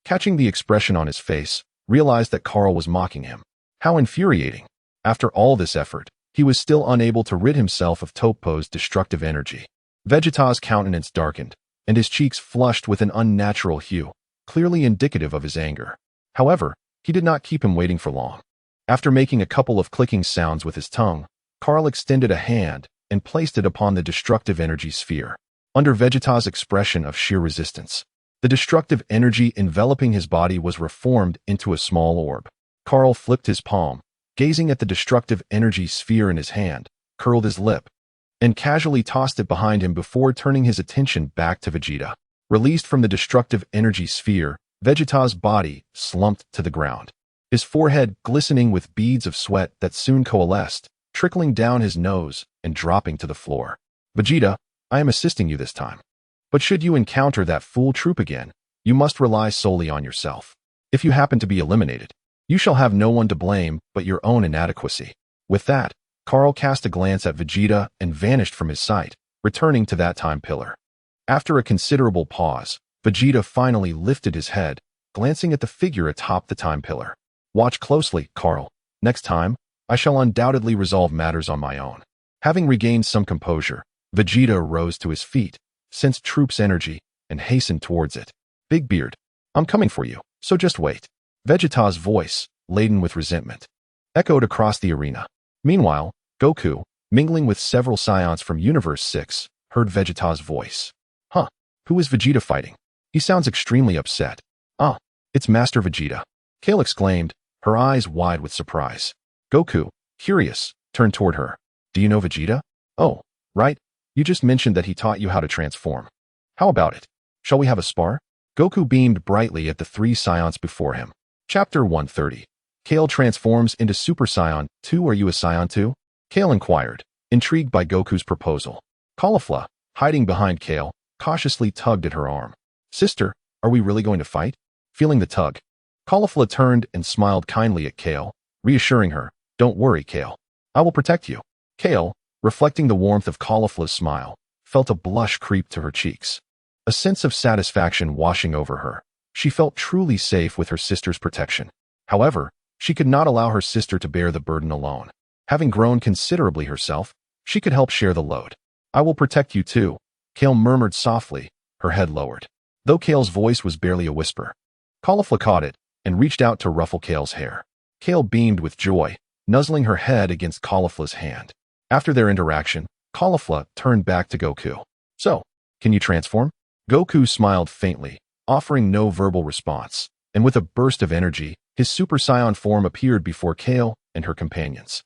catching the expression on his face, realized that Kaal was mocking him. How infuriating! After all this effort, he was still unable to rid himself of Toppo's destructive energy. Vegeta's countenance darkened, and his cheeks flushed with an unnatural hue, clearly indicative of his anger. However, he did not keep him waiting for long. After making a couple of clicking sounds with his tongue, Kaal extended a hand and placed it upon the destructive energy sphere. Under Vegeta's expression of sheer resistance, the destructive energy enveloping his body was reformed into a small orb. Kaal flipped his palm, gazing at the destructive energy sphere in his hand, curled his lip, and casually tossed it behind him before turning his attention back to Vegeta. Released from the destructive energy sphere, Vegeta's body slumped to the ground, his forehead glistening with beads of sweat that soon coalesced, trickling down his nose and dropping to the floor. Vegeta, I am assisting you this time. But should you encounter that fool troop again, you must rely solely on yourself. If you happen to be eliminated, you shall have no one to blame but your own inadequacy. With that, Kaal cast a glance at Vegeta and vanished from his sight, returning to that time pillar. After a considerable pause, Vegeta finally lifted his head, glancing at the figure atop the time pillar. Watch closely, Kaal. Next time, I shall undoubtedly resolve matters on my own. Having regained some composure, Vegeta rose to his feet, sensed Troop's energy, and hastened towards it. Big Beard, I'm coming for you, so just wait. Vegeta's voice, laden with resentment, echoed across the arena. Meanwhile, Goku, mingling with several Scions from Universe 6, heard Vegeta's voice. Huh, who is Vegeta fighting? He sounds extremely upset. Ah, it's Master Vegeta, Kaal exclaimed, her eyes wide with surprise. Goku, curious, turned toward her. Do you know Vegeta? Oh, right, you just mentioned that he taught you how to transform. How about it? Shall we have a spar? Goku beamed brightly at the three Scions before him. Chapter 130. Kaal transforms into Super Saiyan 2. Are you a Saiyan too? Kaal inquired, intrigued by Goku's proposal. Caulifla, hiding behind Kaal, cautiously tugged at her arm. Sister, are we really going to fight? Feeling the tug, Caulifla turned and smiled kindly at Kaal, reassuring her, Don't worry, Kaal. I will protect you. Kaal, reflecting the warmth of Caulifla's smile, felt a blush creep to her cheeks. A sense of satisfaction washing over her. She felt truly safe with her sister's protection. However, she could not allow her sister to bear the burden alone. Having grown considerably herself, she could help share the load. I will protect you too, Kaal murmured softly, her head lowered. Though Kale's voice was barely a whisper, Caulifla caught it and reached out to ruffle Kale's hair. Kaal beamed with joy, nuzzling her head against Caulifla's hand. After their interaction, Caulifla turned back to Goku. So, can you transform? Goku smiled faintly, offering no verbal response, and with a burst of energy, his Super Saiyan form appeared before Kaal and her companions.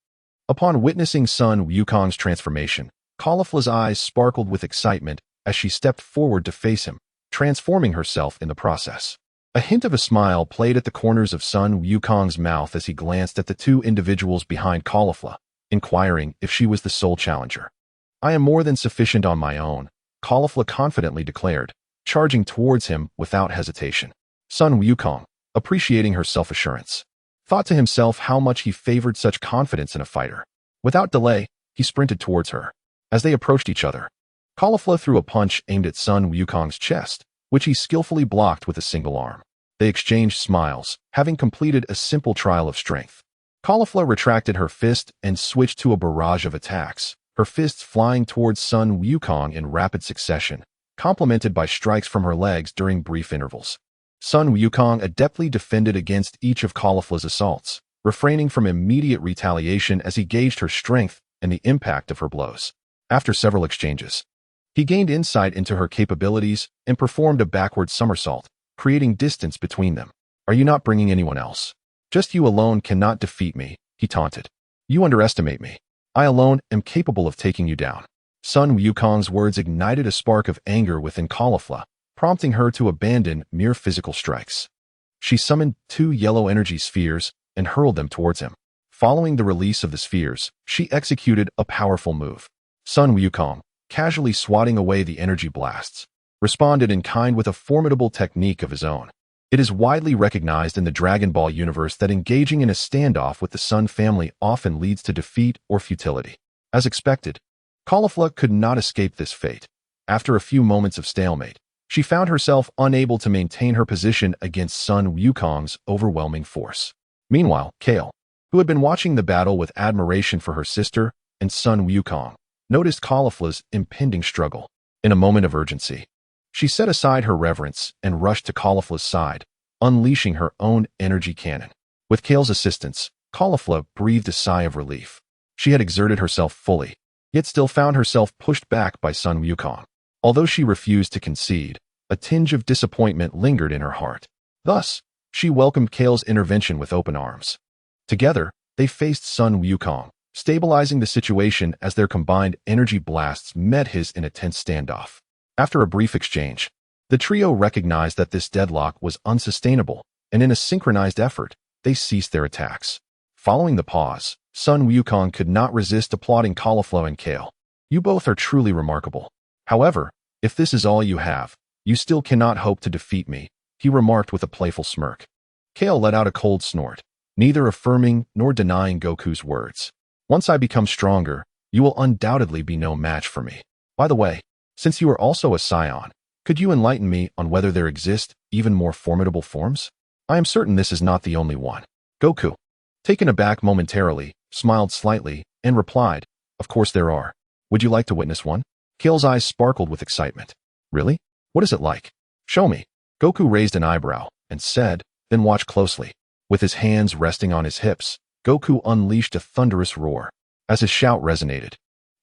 Upon witnessing Sun Wukong's transformation, Caulifla's eyes sparkled with excitement as she stepped forward to face him, transforming herself in the process. A hint of a smile played at the corners of Sun Wukong's mouth as he glanced at the two individuals behind Caulifla, inquiring if she was the sole challenger. I am more than sufficient on my own, Caulifla confidently declared, charging towards him without hesitation. Sun Wukong, appreciating her self-assurance, thought to himself how much he favored such confidence in a fighter. Without delay, he sprinted towards her. As they approached each other, Caulifla threw a punch aimed at Sun Wukong's chest, which he skillfully blocked with a single arm. They exchanged smiles, having completed a simple trial of strength. Caulifla retracted her fist and switched to a barrage of attacks, her fists flying towards Sun Wukong in rapid succession, complemented by strikes from her legs during brief intervals. Sun Wukong adeptly defended against each of Caulifla's assaults, refraining from immediate retaliation as he gauged her strength and the impact of her blows. After several exchanges, he gained insight into her capabilities and performed a backward somersault, creating distance between them. Are you not bringing anyone else? Just you alone cannot defeat me, he taunted. You underestimate me. I alone am capable of taking you down. Sun Wukong's words ignited a spark of anger within Caulifla, prompting her to abandon mere physical strikes. She summoned 2 yellow energy spheres and hurled them towards him. Following the release of the spheres, she executed a powerful move. Sun Wukong, casually swatting away the energy blasts, responded in kind with a formidable technique of his own. It is widely recognized in the Dragon Ball universe that engaging in a standoff with the Sun family often leads to defeat or futility. As expected, Caulifla could not escape this fate. After a few moments of stalemate, she found herself unable to maintain her position against Sun Wukong's overwhelming force. Meanwhile, Kaal, who had been watching the battle with admiration for her sister and Sun Wukong, noticed Caulifla's impending struggle. In a moment of urgency, she set aside her reverence and rushed to Caulifla's side, unleashing her own energy cannon. With Kale's assistance, Caulifla breathed a sigh of relief. She had exerted herself fully, yet still found herself pushed back by Sun Wukong. Although she refused to concede, a tinge of disappointment lingered in her heart. Thus, she welcomed Kale's intervention with open arms. Together, they faced Sun Wukong, stabilizing the situation as their combined energy blasts met his in a tense standoff. After a brief exchange, the trio recognized that this deadlock was unsustainable, and in a synchronized effort, they ceased their attacks. Following the pause, Sun Wukong could not resist applauding Cauliflower and Kaal. "You both are truly remarkable. However, if this is all you have, you still cannot hope to defeat me," he remarked with a playful smirk. Kaal let out a cold snort, neither affirming nor denying Goku's words. "Once I become stronger, you will undoubtedly be no match for me. By the way, since you are also a scion, could you enlighten me on whether there exist even more formidable forms? I am certain this is not the only one." Goku, taken aback momentarily, smiled slightly, and replied, "Of course there are. Would you like to witness one?" Kale's eyes sparkled with excitement. "Really? What is it like? Show me." Goku raised an eyebrow and said, "Then watch closely." With his hands resting on his hips, Goku unleashed a thunderous roar. As his shout resonated,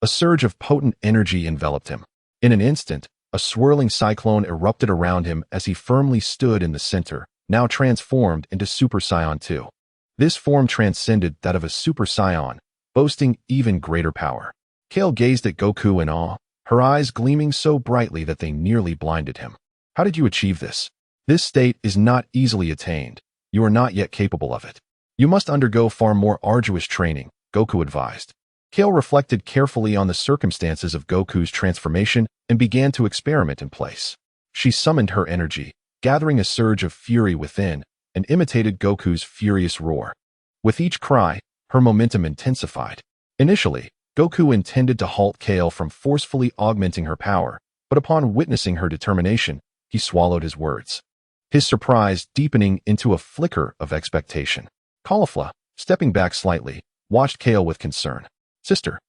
a surge of potent energy enveloped him. In an instant, a swirling cyclone erupted around him as he firmly stood in the center, now transformed into Super Saiyan 2. This form transcended that of a Super Saiyan, boasting even greater power. Kaal gazed at Goku in awe, her eyes gleaming so brightly that they nearly blinded him. "How did you achieve this? This state is not easily attained. You are not yet capable of it. You must undergo far more arduous training," Goku advised. Kaal reflected carefully on the circumstances of Goku's transformation and began to experiment in place. She summoned her energy, gathering a surge of fury within, and imitated Goku's furious roar. With each cry, her momentum intensified. Initially, Goku intended to halt Kaal from forcefully augmenting her power, but upon witnessing her determination, he swallowed his words, his surprise deepening into a flicker of expectation. Caulifla, stepping back slightly, watched Kaal with concern. "Sister."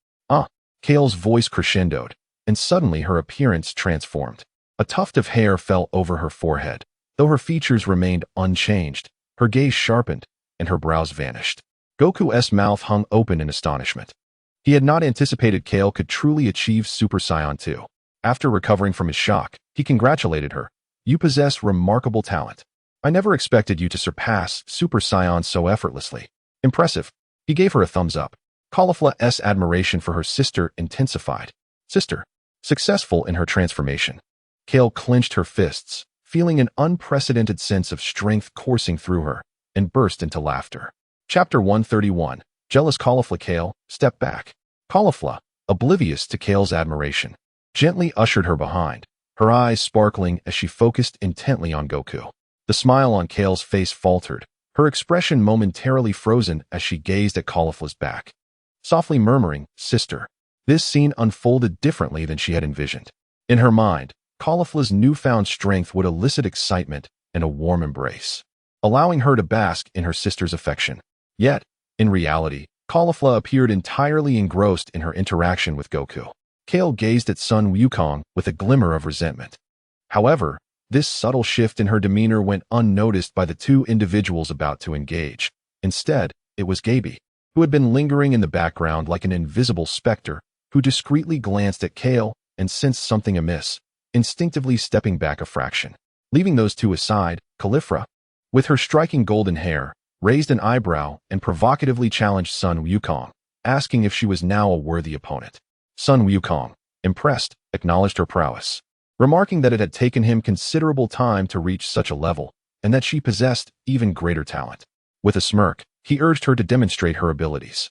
Kale's voice crescendoed, and suddenly her appearance transformed. A tuft of hair fell over her forehead. Though her features remained unchanged, her gaze sharpened, and her brows vanished. Goku's mouth hung open in astonishment. He had not anticipated Kaal could truly achieve Super Saiyan 2. After recovering from his shock, he congratulated her. "You possess remarkable talent. I never expected you to surpass Super Saiyan so effortlessly. Impressive." He gave her a thumbs up. Caulifla's admiration for her sister intensified. "Sister, successful in her transformation." Kaal clenched her fists, feeling an unprecedented sense of strength coursing through her, and burst into laughter. Chapter 131. Jealous Caulifla. Kaal stepped back. Caulifla, oblivious to Kale's admiration, gently ushered her behind, her eyes sparkling as she focused intently on Goku. The smile on Kale's face faltered, her expression momentarily frozen as she gazed at Caulifla's back. Softly murmuring, "Sister." This scene unfolded differently than she had envisioned. In her mind, Caulifla's newfound strength would elicit excitement and a warm embrace, allowing her to bask in her sister's affection. Yet, in reality, Caulifla appeared entirely engrossed in her interaction with Goku. Kaal gazed at Sun Wukong with a glimmer of resentment. However, this subtle shift in her demeanor went unnoticed by the two individuals about to engage. Instead, it was Gaby, who had been lingering in the background like an invisible specter, who discreetly glanced at Kaal and sensed something amiss, instinctively stepping back a fraction. Leaving those two aside, Caulifla, with her striking golden hair, raised an eyebrow and provocatively challenged Sun Wukong, asking if she was now a worthy opponent. Sun Wukong, impressed, acknowledged her prowess, remarking that it had taken him considerable time to reach such a level, and that she possessed even greater talent. With a smirk, he urged her to demonstrate her abilities.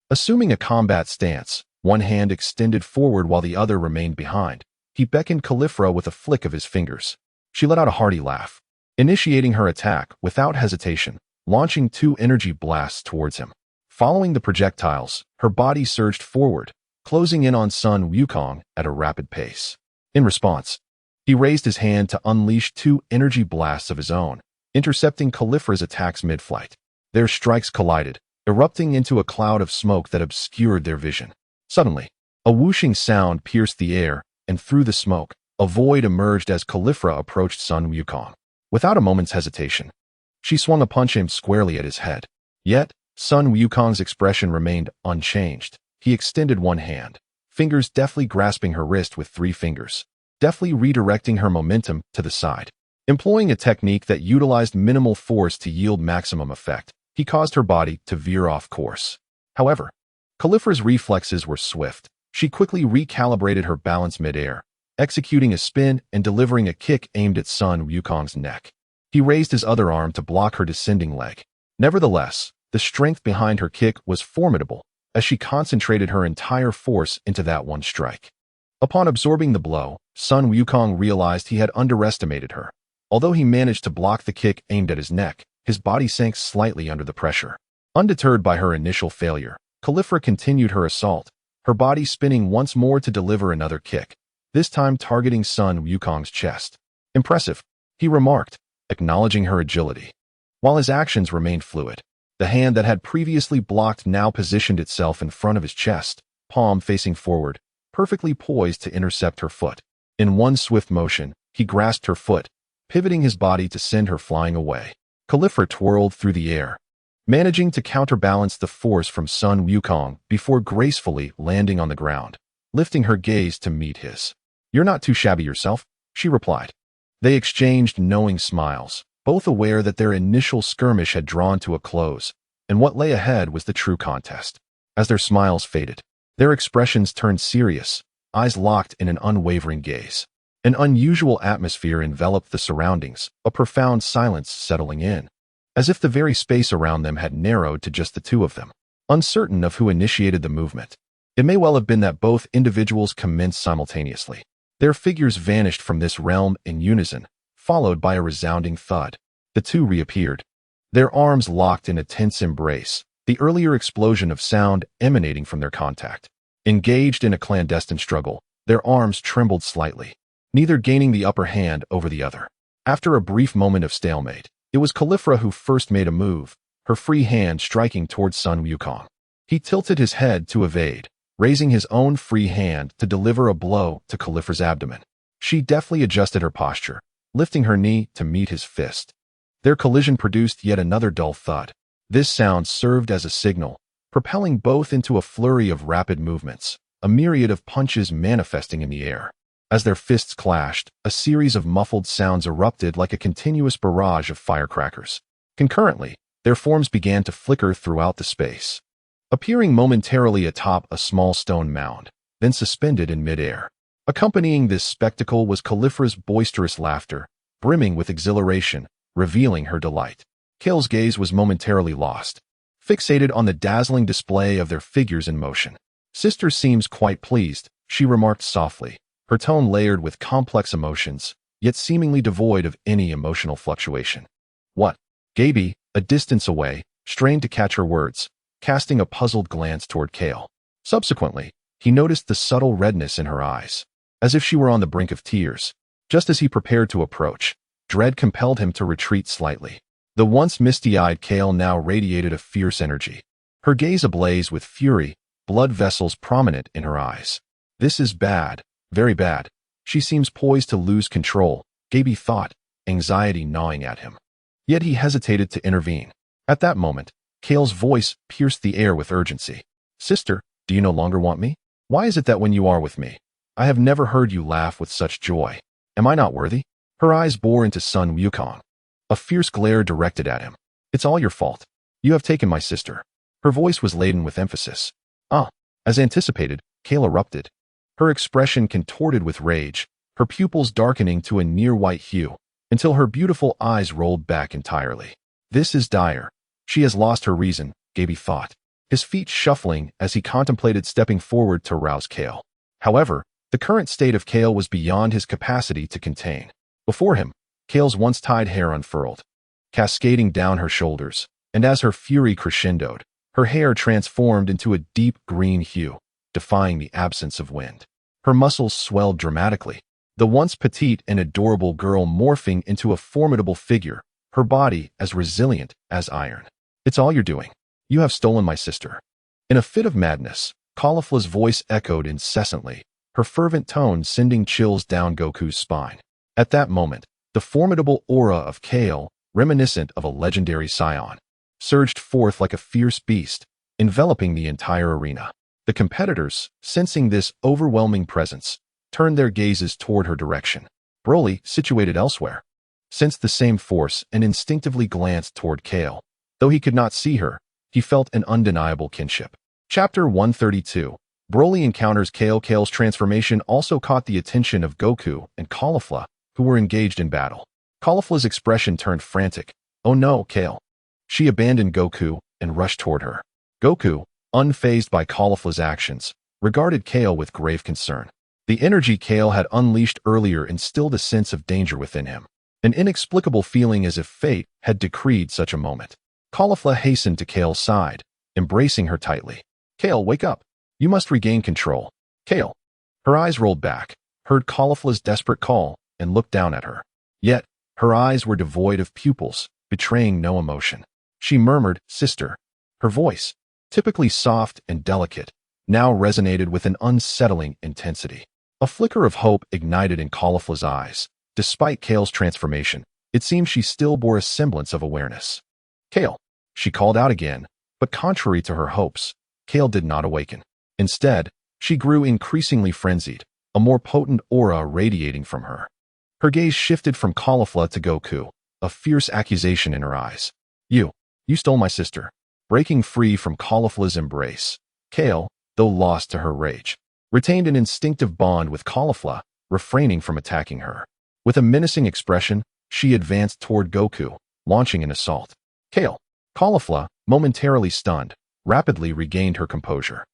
Assuming a combat stance, one hand extended forward while the other remained behind, he beckoned Caulifla with a flick of his fingers. She let out a hearty laugh, initiating her attack without hesitation, launching two energy blasts towards him. Following the projectiles, her body surged forward, closing in on Sun Wukong at a rapid pace. In response, he raised his hand to unleash two energy blasts of his own, intercepting Caulifla's attacks mid-flight. Their strikes collided, erupting into a cloud of smoke that obscured their vision. Suddenly, a whooshing sound pierced the air, and through the smoke, a void emerged as Caulifla approached Sun Wukong. Without a moment's hesitation, she swung a punch aimed squarely at his head. Yet, Sun Wukong's expression remained unchanged. He extended one hand, fingers deftly grasping her wrist with 3 fingers, deftly redirecting her momentum to the side. Employing a technique that utilized minimal force to yield maximum effect, he caused her body to veer off course. However, Caulifla's reflexes were swift. She quickly recalibrated her balance mid-air, executing a spin and delivering a kick aimed at Sun Wukong's neck. He raised his other arm to block her descending leg. Nevertheless, the strength behind her kick was formidable, as she concentrated her entire force into that one strike. Upon absorbing the blow, Sun Wukong realized he had underestimated her. Although he managed to block the kick aimed at his neck, his body sank slightly under the pressure. Undeterred by her initial failure, Caulifla continued her assault, her body spinning once more to deliver another kick, this time targeting Sun Wukong's chest. Impressive, he remarked, acknowledging her agility. While his actions remained fluid, the hand that had previously blocked now positioned itself in front of his chest, palm facing forward, perfectly poised to intercept her foot. In one swift motion, he grasped her foot, pivoting his body to send her flying away. Caulifla twirled through the air, managing to counterbalance the force from Sun Wukong before gracefully landing on the ground, lifting her gaze to meet his. "You're not too shabby yourself," she replied. They exchanged knowing smiles, both aware that their initial skirmish had drawn to a close, and what lay ahead was the true contest. As their smiles faded, their expressions turned serious, eyes locked in an unwavering gaze. An unusual atmosphere enveloped the surroundings, a profound silence settling in, as if the very space around them had narrowed to just the two of them. Uncertain of who initiated the movement, it may well have been that both individuals commenced simultaneously. Their figures vanished from this realm in unison, followed by a resounding thud. The two reappeared, their arms locked in a tense embrace, the earlier explosion of sound emanating from their contact. Engaged in a clandestine struggle, their arms trembled slightly, neither gaining the upper hand over the other. After a brief moment of stalemate, it was Caulifla who first made a move, her free hand striking towards Sun Wukong. He tilted his head to evade, raising his own free hand to deliver a blow to Caulifla's abdomen. She deftly adjusted her posture, lifting her knee to meet his fist. Their collision produced yet another dull thud. This sound served as a signal, propelling both into a flurry of rapid movements, a myriad of punches manifesting in the air. As their fists clashed, a series of muffled sounds erupted like a continuous barrage of firecrackers. Concurrently, their forms began to flicker throughout the space, appearing momentarily atop a small stone mound, then suspended in midair. Accompanying this spectacle was Caulifla's boisterous laughter, brimming with exhilaration, revealing her delight. Kale's gaze was momentarily lost, fixated on the dazzling display of their figures in motion. "Sister seems quite pleased," she remarked softly, her tone layered with complex emotions, yet seemingly devoid of any emotional fluctuation. "What?" Gaby, a distance away, strained to catch her words, casting a puzzled glance toward Kale. Subsequently, he noticed the subtle redness in her eyes, as if she were on the brink of tears. Just as he prepared to approach, dread compelled him to retreat slightly. The once misty-eyed Kale now radiated a fierce energy, her gaze ablaze with fury, blood vessels prominent in her eyes. "This is bad, very bad." She seems poised to lose control, Gaby thought, anxiety gnawing at him. Yet he hesitated to intervene. At that moment, Kale's voice pierced the air with urgency. "Sister, do you no longer want me? Why is it that when you are with me, I have never heard you laugh with such joy? Am I not worthy?" Her eyes bore into Sun Wukong, a fierce glare directed at him. "It's all your fault. You have taken my sister." Her voice was laden with emphasis. As anticipated, Kale erupted, her expression contorted with rage, her pupils darkening to a near-white hue, until her beautiful eyes rolled back entirely. "This is dire. She has lost her reason," Gaby thought, his feet shuffling as he contemplated stepping forward to rouse Kale. However, the current state of Kale was beyond his capacity to contain. Before him, Kale's once-tied hair unfurled, cascading down her shoulders, and as her fury crescendoed, her hair transformed into a deep green hue, defying the absence of wind. Her muscles swelled dramatically, the once petite and adorable girl morphing into a formidable figure, her body as resilient as iron. "It's all you're doing. You have stolen my sister." In a fit of madness, Caulifla's voice echoed incessantly, her fervent tone sending chills down Goku's spine. At that moment, the formidable aura of Kale, reminiscent of a legendary scion, surged forth like a fierce beast, enveloping the entire arena. The competitors, sensing this overwhelming presence, turned their gazes toward her direction. Broly, situated elsewhere, sensed the same force and instinctively glanced toward Kale, Though he could not see her, he felt an undeniable kinship. Chapter 132. Broly encounters Kale. Kale's transformation also caught the attention of Goku and Caulifla, who were engaged in battle. Caulifla's expression turned frantic. "Oh no, Kale." She abandoned Goku and rushed toward her. Goku, unfazed by Caulifla's actions, regarded Kale with grave concern. The energy Kale had unleashed earlier instilled a sense of danger within him, an inexplicable feeling as if fate had decreed such a moment. Caulifla hastened to Kale's side, embracing her tightly. "Kale, wake up. You must regain control." Kale. Her eyes rolled back, heard Caulifla's desperate call, and looked down at her. Yet, her eyes were devoid of pupils, betraying no emotion. She murmured, "Sister." Her voice, typically soft and delicate, now resonated with an unsettling intensity. A flicker of hope ignited in Caulifla's eyes. Despite Kale's transformation, it seemed she still bore a semblance of awareness. "Kale," she called out again, but contrary to her hopes, Kale did not awaken. Instead, she grew increasingly frenzied, a more potent aura radiating from her. Her gaze shifted from Caulifla to Goku, a fierce accusation in her eyes. You stole my sister." Breaking free from Caulifla's embrace, Kale, though lost to her rage, retained an instinctive bond with Caulifla, refraining from attacking her. With a menacing expression, she advanced toward Goku, launching an assault. Kale. Caulifla, momentarily stunned, rapidly regained her composure.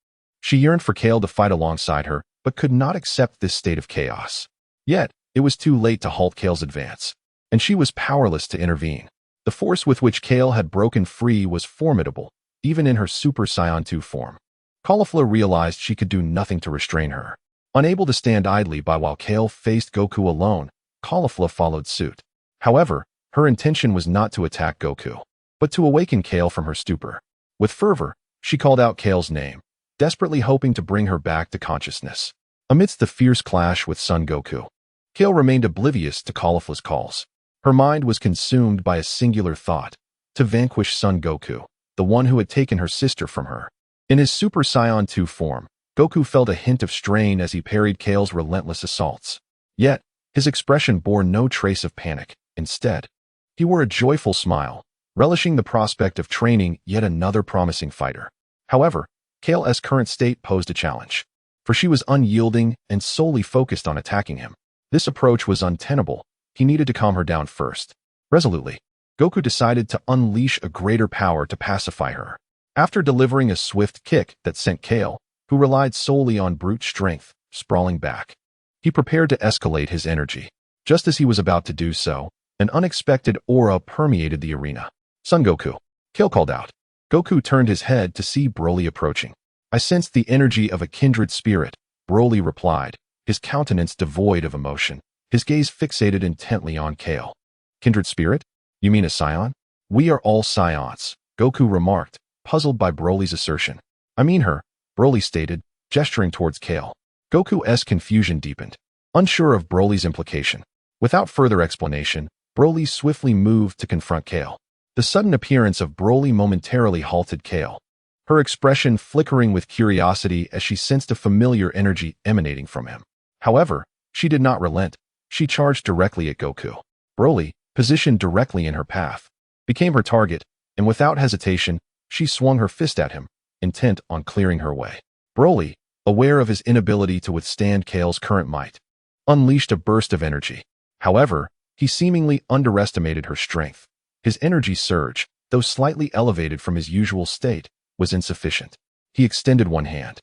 She yearned for Kale to fight alongside her, but could not accept this state of chaos. Yet, it was too late to halt Kale's advance, and she was powerless to intervene. The force with which Kale had broken free was formidable, even in her Super Saiyan 2 form. Caulifla realized she could do nothing to restrain her. Unable to stand idly by while Kale faced Goku alone, Caulifla followed suit. However, her intention was not to attack Goku, but to awaken Kale from her stupor. With fervor, she called out Kale's name, desperately hoping to bring her back to consciousness. Amidst the fierce clash with Son Goku, Kale remained oblivious to Caulifla's calls. Her mind was consumed by a singular thought: to vanquish Son Goku, the one who had taken her sister from her. In his Super Saiyan 2 form, Goku felt a hint of strain as he parried Kale's relentless assaults. Yet, his expression bore no trace of panic. Instead, he wore a joyful smile, relishing the prospect of training yet another promising fighter. However, Kale's current state posed a challenge, for she was unyielding and solely focused on attacking him. This approach was untenable. He needed to calm her down first. Resolutely, Goku decided to unleash a greater power to pacify her. After delivering a swift kick that sent Kale, who relied solely on brute strength, sprawling back, he prepared to escalate his energy. Just as he was about to do so, an unexpected aura permeated the arena. "Son Goku," Kale called out. Goku turned his head to see Broly approaching. "I sensed the energy of a kindred spirit," Broly replied, his countenance devoid of emotion, his gaze fixated intently on Kale. "Kindred spirit? You mean a scion?" "We are all scions," Goku remarked, puzzled by Broly's assertion. "I mean her," Broly stated, gesturing towards Kale. Goku's confusion deepened, unsure of Broly's implication. Without further explanation, Broly swiftly moved to confront Kale. The sudden appearance of Broly momentarily halted Kale, her expression flickering with curiosity as she sensed a familiar energy emanating from him. However, she did not relent. She charged directly at Goku. Broly, positioned directly in her path, became her target, and without hesitation, she swung her fist at him, intent on clearing her way. Broly, aware of his inability to withstand Kale's current might, unleashed a burst of energy. However, he seemingly underestimated her strength. His energy surge, though slightly elevated from his usual state, was insufficient. He extended one hand,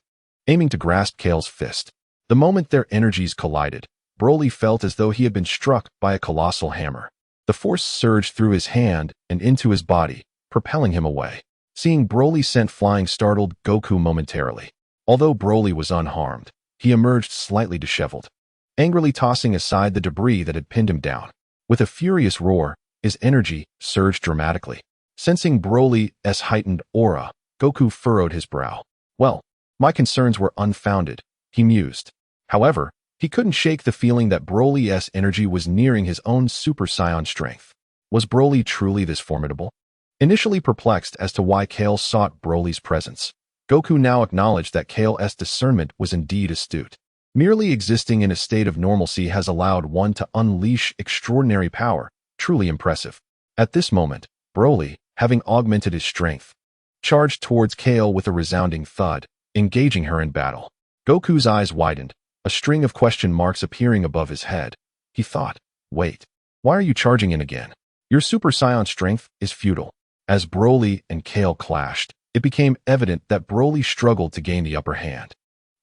aiming to grasp Kale's fist. The moment their energies collided, Broly felt as though he had been struck by a colossal hammer. The force surged through his hand and into his body, propelling him away. Seeing Broly sent flying startled Goku momentarily. Although Broly was unharmed, he emerged slightly disheveled, angrily tossing aside the debris that had pinned him down. With a furious roar, his energy surged dramatically. Sensing Broly's heightened aura, Goku furrowed his brow. "Well, my concerns were unfounded," he mused. However, he couldn't shake the feeling that Broly's energy was nearing his own Super Saiyan strength. Was Broly truly this formidable? Initially perplexed as to why Kale sought Broly's presence, Goku now acknowledged that Kale's discernment was indeed astute. Merely existing in a state of normalcy has allowed one to unleash extraordinary power, truly impressive. At this moment, Broly, having augmented his strength, charged towards Kaal with a resounding thud, engaging her in battle. Goku's eyes widened, a string of question marks appearing above his head. He thought, wait, why are you charging in again? Your Super Saiyan strength is futile. As Broly and Kaal clashed, it became evident that Broly struggled to gain the upper hand,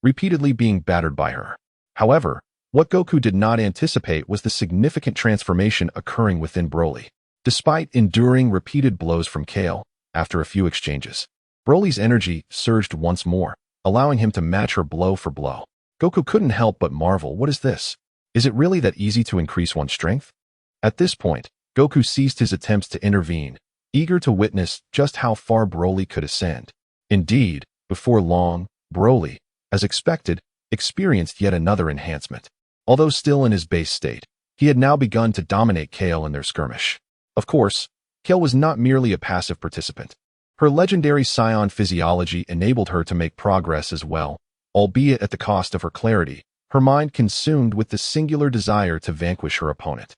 repeatedly being battered by her. However, what Goku did not anticipate was the significant transformation occurring within Broly. Despite enduring repeated blows from Kaal, after a few exchanges, Broly's energy surged once more, allowing him to match her blow for blow. Goku couldn't help but marvel, what is this? Is it really that easy to increase one's strength? At this point, Goku ceased his attempts to intervene, eager to witness just how far Broly could ascend. Indeed, before long, Broly, as expected, experienced yet another enhancement. Although still in his base state, he had now begun to dominate Kaal in their skirmish. Of course, Kaal was not merely a passive participant. Her legendary scion physiology enabled her to make progress as well, albeit at the cost of her clarity, her mind consumed with the singular desire to vanquish her opponent.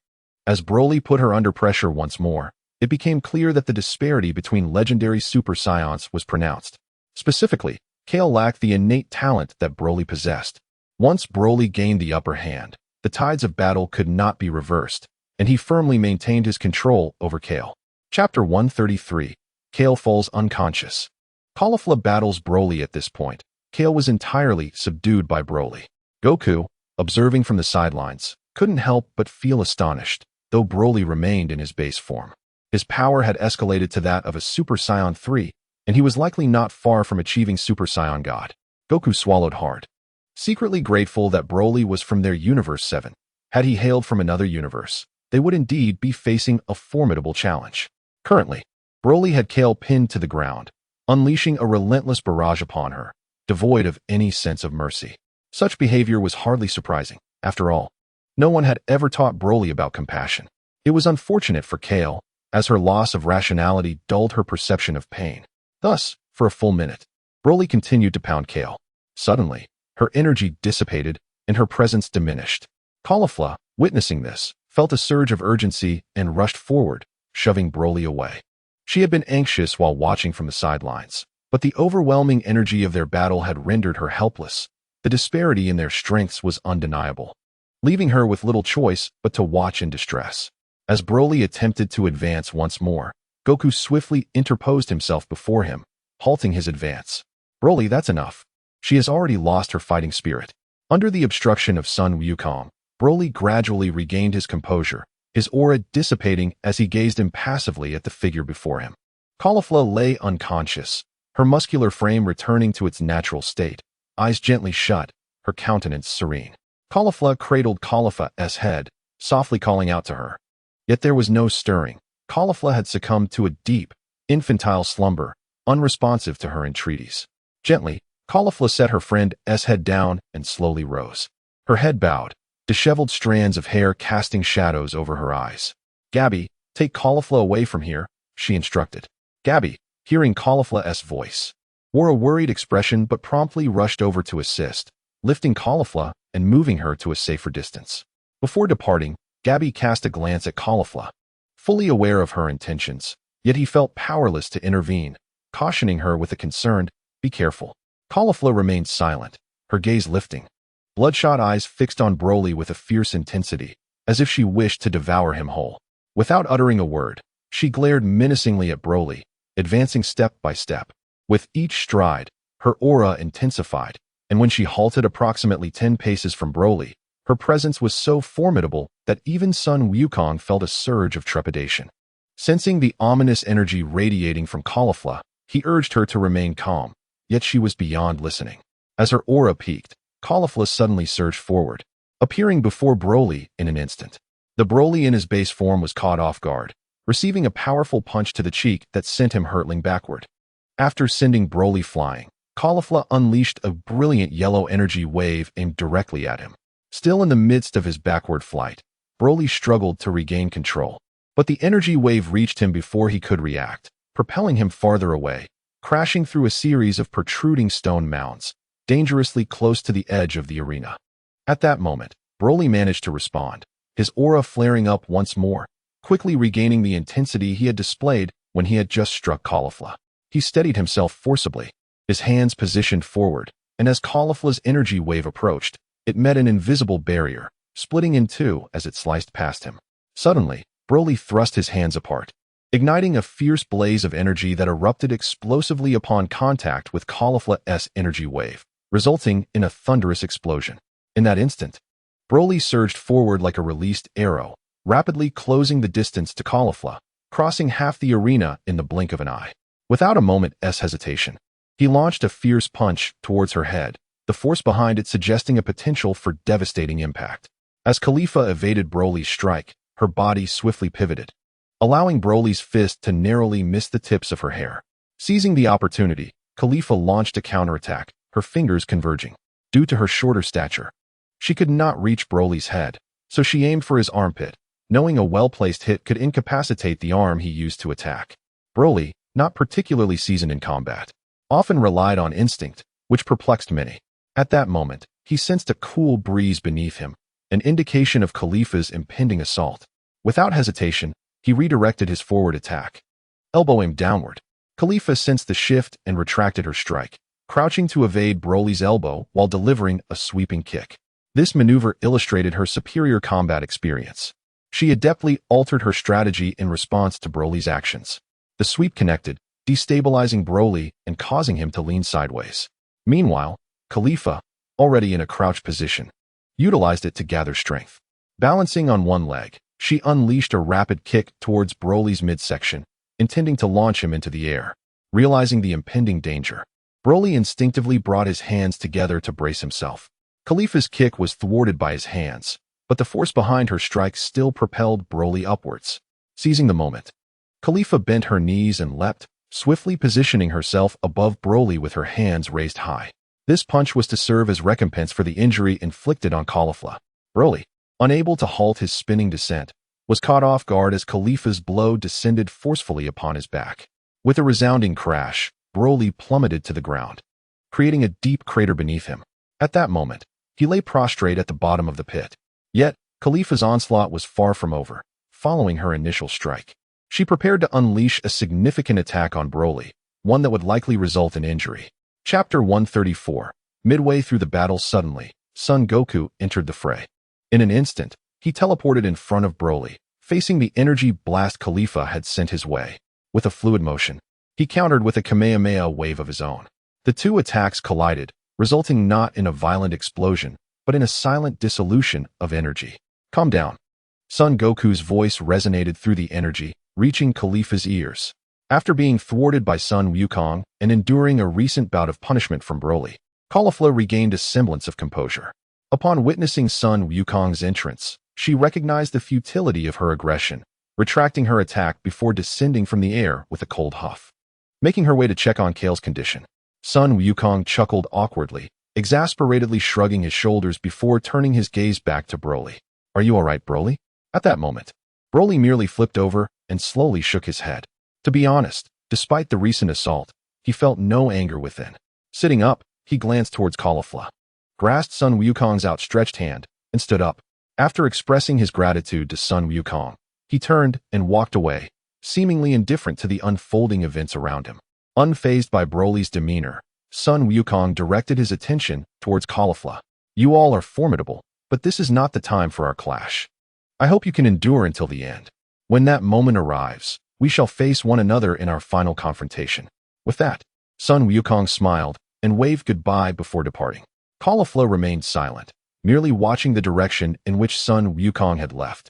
As Broly put her under pressure once more, it became clear that the disparity between legendary Super Saions was pronounced. Specifically, Kaal lacked the innate talent that Broly possessed. Once Broly gained the upper hand, the tides of battle could not be reversed, and he firmly maintained his control over Kaal. Chapter 133. Kaal falls unconscious. Caulifla battles Broly at this point. Kaal was entirely subdued by Broly. Goku, observing from the sidelines, couldn't help but feel astonished, though Broly remained in his base form. His power had escalated to that of a Super Saiyan 3, and he was likely not far from achieving Super Saiyan God. Goku swallowed hard, secretly grateful that Broly was from their Universe 7. Had he hailed from another universe, they would indeed be facing a formidable challenge. Currently, Broly had Kaal pinned to the ground, unleashing a relentless barrage upon her, devoid of any sense of mercy. Such behavior was hardly surprising. After all, no one had ever taught Broly about compassion. It was unfortunate for Kaal, as her loss of rationality dulled her perception of pain. Thus, for a full minute, Broly continued to pound Kaal. Suddenly, her energy dissipated and her presence diminished. Caulifla, witnessing this, felt a surge of urgency and rushed forward, shoving Broly away. She had been anxious while watching from the sidelines, but the overwhelming energy of their battle had rendered her helpless. The disparity in their strengths was undeniable, leaving her with little choice but to watch in distress. As Broly attempted to advance once more, Goku swiftly interposed himself before him, halting his advance. Broly, that's enough. She has already lost her fighting spirit. Under the obstruction of Sun Wukong, Broly gradually regained his composure, his aura dissipating as he gazed impassively at the figure before him. Caulifla lay unconscious, her muscular frame returning to its natural state, eyes gently shut, her countenance serene. Caulifla cradled Caulifla's head, softly calling out to her. Yet there was no stirring. Caulifla had succumbed to a deep, infantile slumber, unresponsive to her entreaties. Gently, Caulifla set her friend's head down and slowly rose. Her head bowed, disheveled strands of hair casting shadows over her eyes. Gabby, take Caulifla away from here, she instructed. Gabby, hearing Caulifla's voice, wore a worried expression but promptly rushed over to assist, lifting Caulifla and moving her to a safer distance. Before departing, Gabby cast a glance at Caulifla, fully aware of her intentions, yet he felt powerless to intervene, cautioning her with a concerned, be careful. Caulifla remained silent, her gaze lifting, bloodshot eyes fixed on Broly with a fierce intensity, as if she wished to devour him whole. Without uttering a word, she glared menacingly at Broly, advancing step by step. With each stride, her aura intensified, and when she halted approximately 10 paces from Broly, her presence was so formidable that even Sun Wukong felt a surge of trepidation. Sensing the ominous energy radiating from Caulifla, he urged her to remain calm, yet she was beyond listening. As her aura peaked, Caulifla suddenly surged forward, appearing before Broly in an instant. The Broly in his base form was caught off guard, receiving a powerful punch to the cheek that sent him hurtling backward. After sending Broly flying, Caulifla unleashed a brilliant yellow energy wave aimed directly at him. Still in the midst of his backward flight, Broly struggled to regain control, but the energy wave reached him before he could react, propelling him farther away, crashing through a series of protruding stone mounds, dangerously close to the edge of the arena. At that moment, Broly managed to respond, his aura flaring up once more, quickly regaining the intensity he had displayed when he had just struck Caulifla. He steadied himself forcibly, his hands positioned forward, and as Caulifla's energy wave approached, it met an invisible barrier, splitting in two as it sliced past him. Suddenly, Broly thrust his hands apart, igniting a fierce blaze of energy that erupted explosively upon contact with Caulifla's energy wave, resulting in a thunderous explosion. In that instant, Broly surged forward like a released arrow, rapidly closing the distance to Caulifla, crossing half the arena in the blink of an eye. Without a moment's hesitation, he launched a fierce punch towards her head, the force behind it suggesting a potential for devastating impact. As Caulifla evaded Broly's strike, her body swiftly pivoted, allowing Broly's fist to narrowly miss the tips of her hair. Seizing the opportunity, Caulifla launched a counterattack, her fingers converging. Due to her shorter stature, she could not reach Broly's head, so she aimed for his armpit, knowing a well-placed hit could incapacitate the arm he used to attack. Broly, not particularly seasoned in combat, often relied on instinct, which perplexed many. At that moment, he sensed a cool breeze beneath him, an indication of Caulifla's impending assault. Without hesitation, he redirected his forward attack, elbow aimed downward. Caulifla sensed the shift and retracted her strike, crouching to evade Broly's elbow while delivering a sweeping kick. This maneuver illustrated her superior combat experience. She adeptly altered her strategy in response to Broly's actions. The sweep connected, destabilizing Broly and causing him to lean sideways. Meanwhile, Caulifla, already in a crouched position, utilized it to gather strength. Balancing on one leg, she unleashed a rapid kick towards Broly's midsection, intending to launch him into the air. Realizing the impending danger, Broly instinctively brought his hands together to brace himself. Caulifla's kick was thwarted by his hands, but the force behind her strike still propelled Broly upwards. Seizing the moment, Caulifla bent her knees and leapt, swiftly positioning herself above Broly with her hands raised high. This punch was to serve as recompense for the injury inflicted on Caulifla. Broly, unable to halt his spinning descent, was caught off guard as Caulifla's blow descended forcefully upon his back. With a resounding crash, Broly plummeted to the ground, creating a deep crater beneath him. At that moment, he lay prostrate at the bottom of the pit. Yet, Caulifla's onslaught was far from over. Following her initial strike, she prepared to unleash a significant attack on Broly, one that would likely result in injury. Chapter 134. Midway through the battle suddenly, Son Goku entered the fray. In an instant, he teleported in front of Broly, facing the energy blast Caulifla had sent his way. With a fluid motion, he countered with a Kamehameha wave of his own. The two attacks collided, resulting not in a violent explosion, but in a silent dissolution of energy. Calm down. Son Goku's voice resonated through the energy, reaching Caulifla's ears. After being thwarted by Sun Wukong and enduring a recent bout of punishment from Broly, Caulifla regained a semblance of composure. Upon witnessing Sun Wukong's entrance, she recognized the futility of her aggression, retracting her attack before descending from the air with a cold huff. Making her way to check on Kale's condition, Sun Wukong chuckled awkwardly, exasperatedly shrugging his shoulders before turning his gaze back to Broly. "Are you all right, Broly?" At that moment, Broly merely flipped over and slowly shook his head. To be honest, despite the recent assault, he felt no anger within. Sitting up, he glanced towards Caulifla, grasped Sun Wukong's outstretched hand, and stood up. After expressing his gratitude to Sun Wukong, he turned and walked away, seemingly indifferent to the unfolding events around him. Unfazed by Broly's demeanor, Sun Wukong directed his attention towards Caulifla. "You all are formidable, but this is not the time for our clash. I hope you can endure until the end. When that moment arrives, we shall face one another in our final confrontation." With that, Sun Wukong smiled and waved goodbye before departing. Caulifla remained silent, merely watching the direction in which Sun Wukong had left,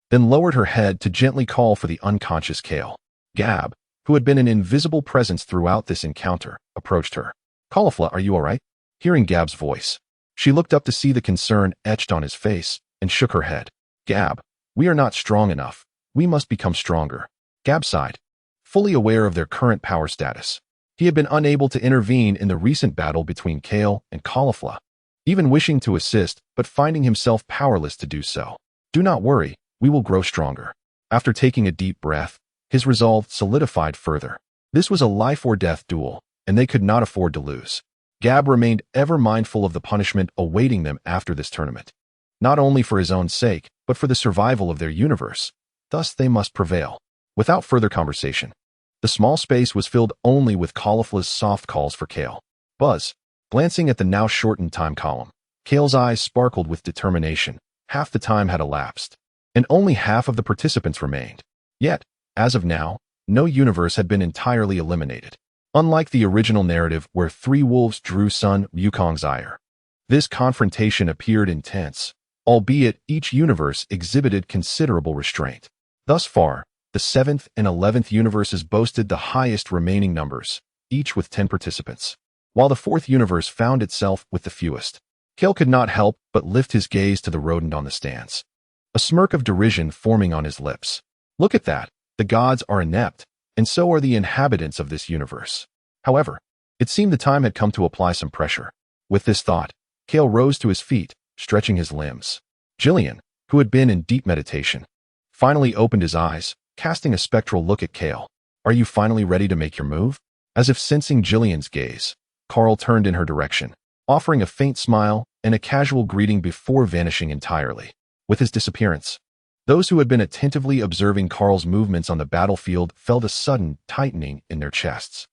then lowered her head to gently call for the unconscious Kale. Gab, who had been an invisible presence throughout this encounter, approached her. "Caulifla, are you all right?" Hearing Gab's voice, she looked up to see the concern etched on his face and shook her head. "Gab, we are not strong enough. We must become stronger." Gab sighed, fully aware of their current power status. He had been unable to intervene in the recent battle between Kale and Caulifla, even wishing to assist but finding himself powerless to do so. "Do not worry, we will grow stronger." After taking a deep breath, his resolve solidified further. This was a life-or-death duel, and they could not afford to lose. Gab remained ever mindful of the punishment awaiting them after this tournament, not only for his own sake, but for the survival of their universe. Thus they must prevail. Without further conversation, The small space was filled only with Caulifla's soft calls for Kaal. Buzz. Glancing at the now shortened time column, Kaal's eyes sparkled with determination. Half the time had elapsed, and only half of the participants remained. Yet, as of now, no universe had been entirely eliminated. Unlike the original narrative where three wolves drew Sun Wukong's ire, this confrontation appeared intense, albeit each universe exhibited considerable restraint. Thus far, the 7th and 11th universes boasted the highest remaining numbers, each with 10 participants, while the 4th universe found itself with the fewest. Kaal could not help but lift his gaze to the rodent on the stands, a smirk of derision forming on his lips. Look at that, the gods are inept, and so are the inhabitants of this universe. However, it seemed the time had come to apply some pressure. With this thought, Kaal rose to his feet, stretching his limbs. Jillian, who had been in deep meditation, finally opened his eyes, casting a spectral look at Kaal. Are you finally ready to make your move? As if sensing Jillian's gaze, Carl turned in her direction, offering a faint smile and a casual greeting before vanishing entirely. With his disappearance, those who had been attentively observing Carl's movements on the battlefield felt a sudden tightening in their chests.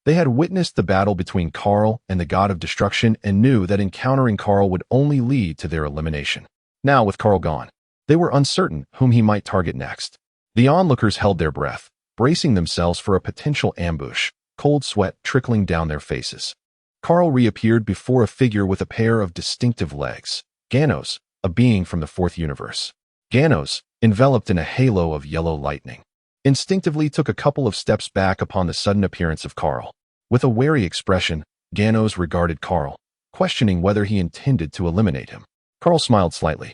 They had witnessed the battle between Carl and the god of destruction and knew that encountering Carl would only lead to their elimination. Now, with Carl gone, they were uncertain whom he might target next. The onlookers held their breath, bracing themselves for a potential ambush, cold sweat trickling down their faces. Carl reappeared before a figure with a pair of distinctive legs. Ganos, a being from the 4th universe. Ganos, enveloped in a halo of yellow lightning, instinctively took a couple of steps back upon the sudden appearance of Carl. With a wary expression, Ganos regarded Carl, questioning whether he intended to eliminate him. Carl smiled slightly,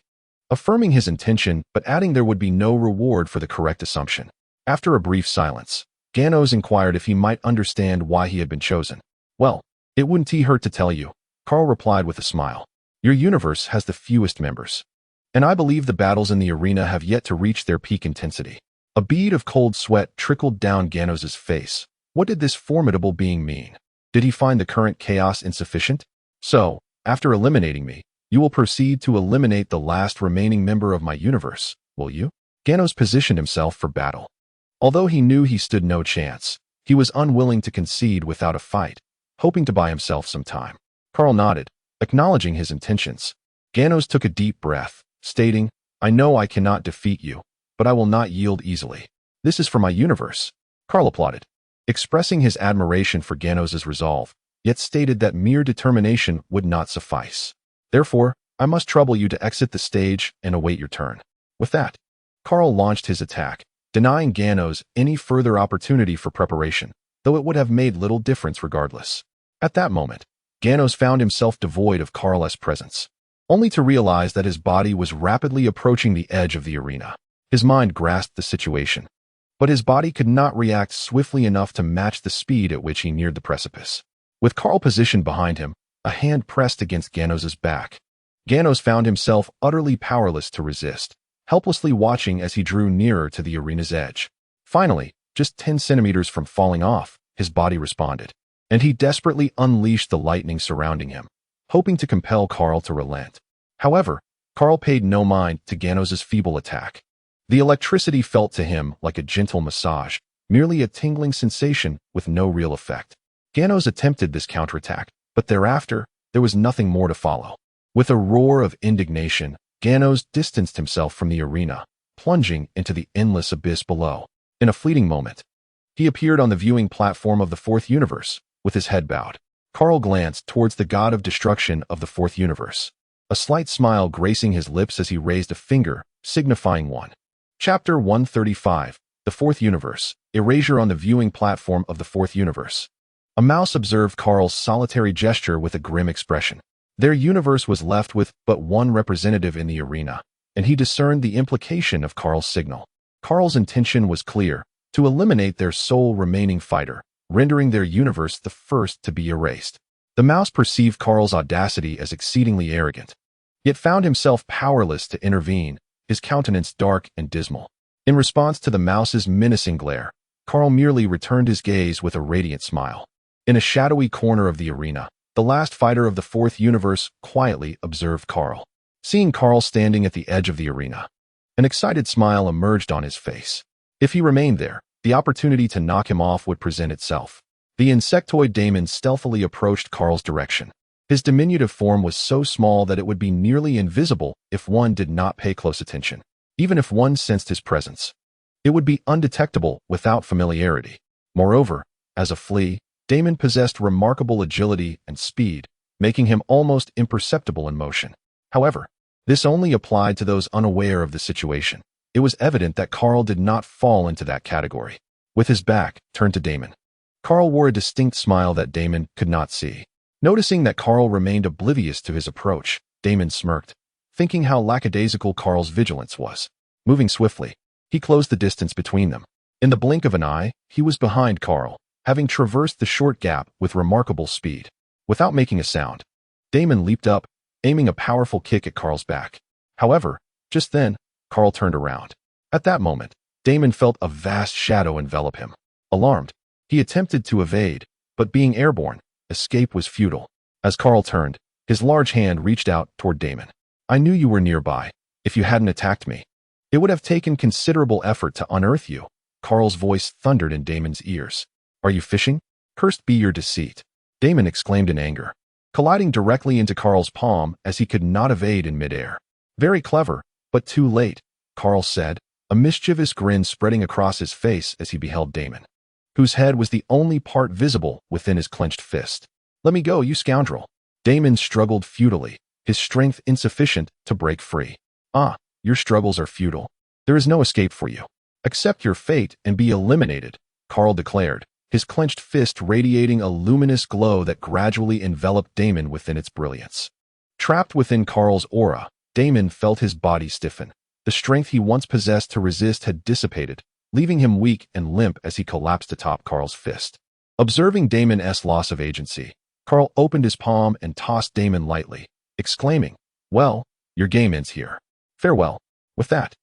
affirming his intention but adding there would be no reward for the correct assumption. After a brief silence, Ganos inquired if he might understand why he had been chosen. Well, it wouldn't hurt to tell you, Carl replied with a smile. Your universe has the fewest members, and I believe the battles in the arena have yet to reach their peak intensity. A bead of cold sweat trickled down Ganos' face. What did this formidable being mean? Did he find the current chaos insufficient? So, after eliminating me, you will proceed to eliminate the last remaining member of my universe, will you? Ganos positioned himself for battle. Although he knew he stood no chance, he was unwilling to concede without a fight, hoping to buy himself some time. Carl nodded, acknowledging his intentions. Ganos took a deep breath, stating, I know I cannot defeat you, but I will not yield easily. This is for my universe. Carl applauded, expressing his admiration for Ganos' resolve, yet stated that mere determination would not suffice. Therefore, I must trouble you to exit the stage and await your turn. With that, Carl launched his attack, denying Ganos any further opportunity for preparation, though it would have made little difference regardless. At that moment, Ganos found himself devoid of Carl's presence, only to realize that his body was rapidly approaching the edge of the arena. His mind grasped the situation, but his body could not react swiftly enough to match the speed at which he neared the precipice. With Carl positioned behind him, a hand pressed against Ganos' back. Ganos found himself utterly powerless to resist, helplessly watching as he drew nearer to the arena's edge. Finally, just 10 centimeters from falling off, his body responded, and he desperately unleashed the lightning surrounding him, hoping to compel Carl to relent. However, Carl paid no mind to Ganos' feeble attack. The electricity felt to him like a gentle massage, merely a tingling sensation with no real effect. Ganos attempted this counterattack, but thereafter, there was nothing more to follow. With a roar of indignation, Ganos distanced himself from the arena, plunging into the endless abyss below. In a fleeting moment, he appeared on the viewing platform of the 4th universe, with his head bowed. Carl glanced towards the god of destruction of the 4th universe, a slight smile gracing his lips as he raised a finger, signifying one. Chapter 135, The 4th Universe, Erasure on the viewing platform of the 4th universe. A mouse observed Carl's solitary gesture with a grim expression. Their universe was left with but one representative in the arena, and he discerned the implication of Carl's signal. Carl's intention was clear, to eliminate their sole remaining fighter, rendering their universe the first to be erased. The mouse perceived Carl's audacity as exceedingly arrogant, yet found himself powerless to intervene, his countenance dark and dismal. In response to the mouse's menacing glare, Carl merely returned his gaze with a radiant smile. In a shadowy corner of the arena, the last fighter of the 4th universe quietly observed Carl. Seeing Carl standing at the edge of the arena, an excited smile emerged on his face. If he remained there, the opportunity to knock him off would present itself. The insectoid daemon stealthily approached Kahl's direction. His diminutive form was so small that it would be nearly invisible if one did not pay close attention. Even if one sensed his presence, it would be undetectable without familiarity. Moreover, as a flea, Daemon possessed remarkable agility and speed, making him almost imperceptible in motion. However, this only applied to those unaware of the situation. It was evident that Kahl did not fall into that category. With his back turned to Daemon, Kahl wore a distinct smile that Daemon could not see. Noticing that Kahl remained oblivious to his approach, Daemon smirked, thinking how lackadaisical Kahl's vigilance was. Moving swiftly, he closed the distance between them. In the blink of an eye, he was behind Kahl, having traversed the short gap with remarkable speed. Without making a sound, Daemon leaped up, aiming a powerful kick at Kahl's back. However, just then, Kahl turned around. At that moment, Daemon felt a vast shadow envelop him. Alarmed, he attempted to evade, but being airborne, escape was futile. As Kahl turned, his large hand reached out toward Daemon. I knew you were nearby. If you hadn't attacked me, it would have taken considerable effort to unearth you. Kahl's voice thundered in Daemon's ears. Are you fishing? Cursed be your deceit. Daemon exclaimed in anger, colliding directly into Kahl's palm as he could not evade in midair. Very clever, but too late, Kahl said, a mischievous grin spreading across his face as he beheld Daemon, whose head was the only part visible within his clenched fist. Let me go, you scoundrel. Daemon struggled futilely, his strength insufficient to break free. Ah, your struggles are futile. There is no escape for you. Accept your fate and be eliminated, Kahl declared, his clenched fist radiating a luminous glow that gradually enveloped Daemon within its brilliance. Trapped within Kahl's aura, Daemon felt his body stiffen. The strength he once possessed to resist had dissipated, leaving him weak and limp as he collapsed atop Kahl's fist. Observing Daemon's loss of agency, Kahl opened his palm and tossed Daemon lightly, exclaiming, well, your game ends here. Farewell. With that,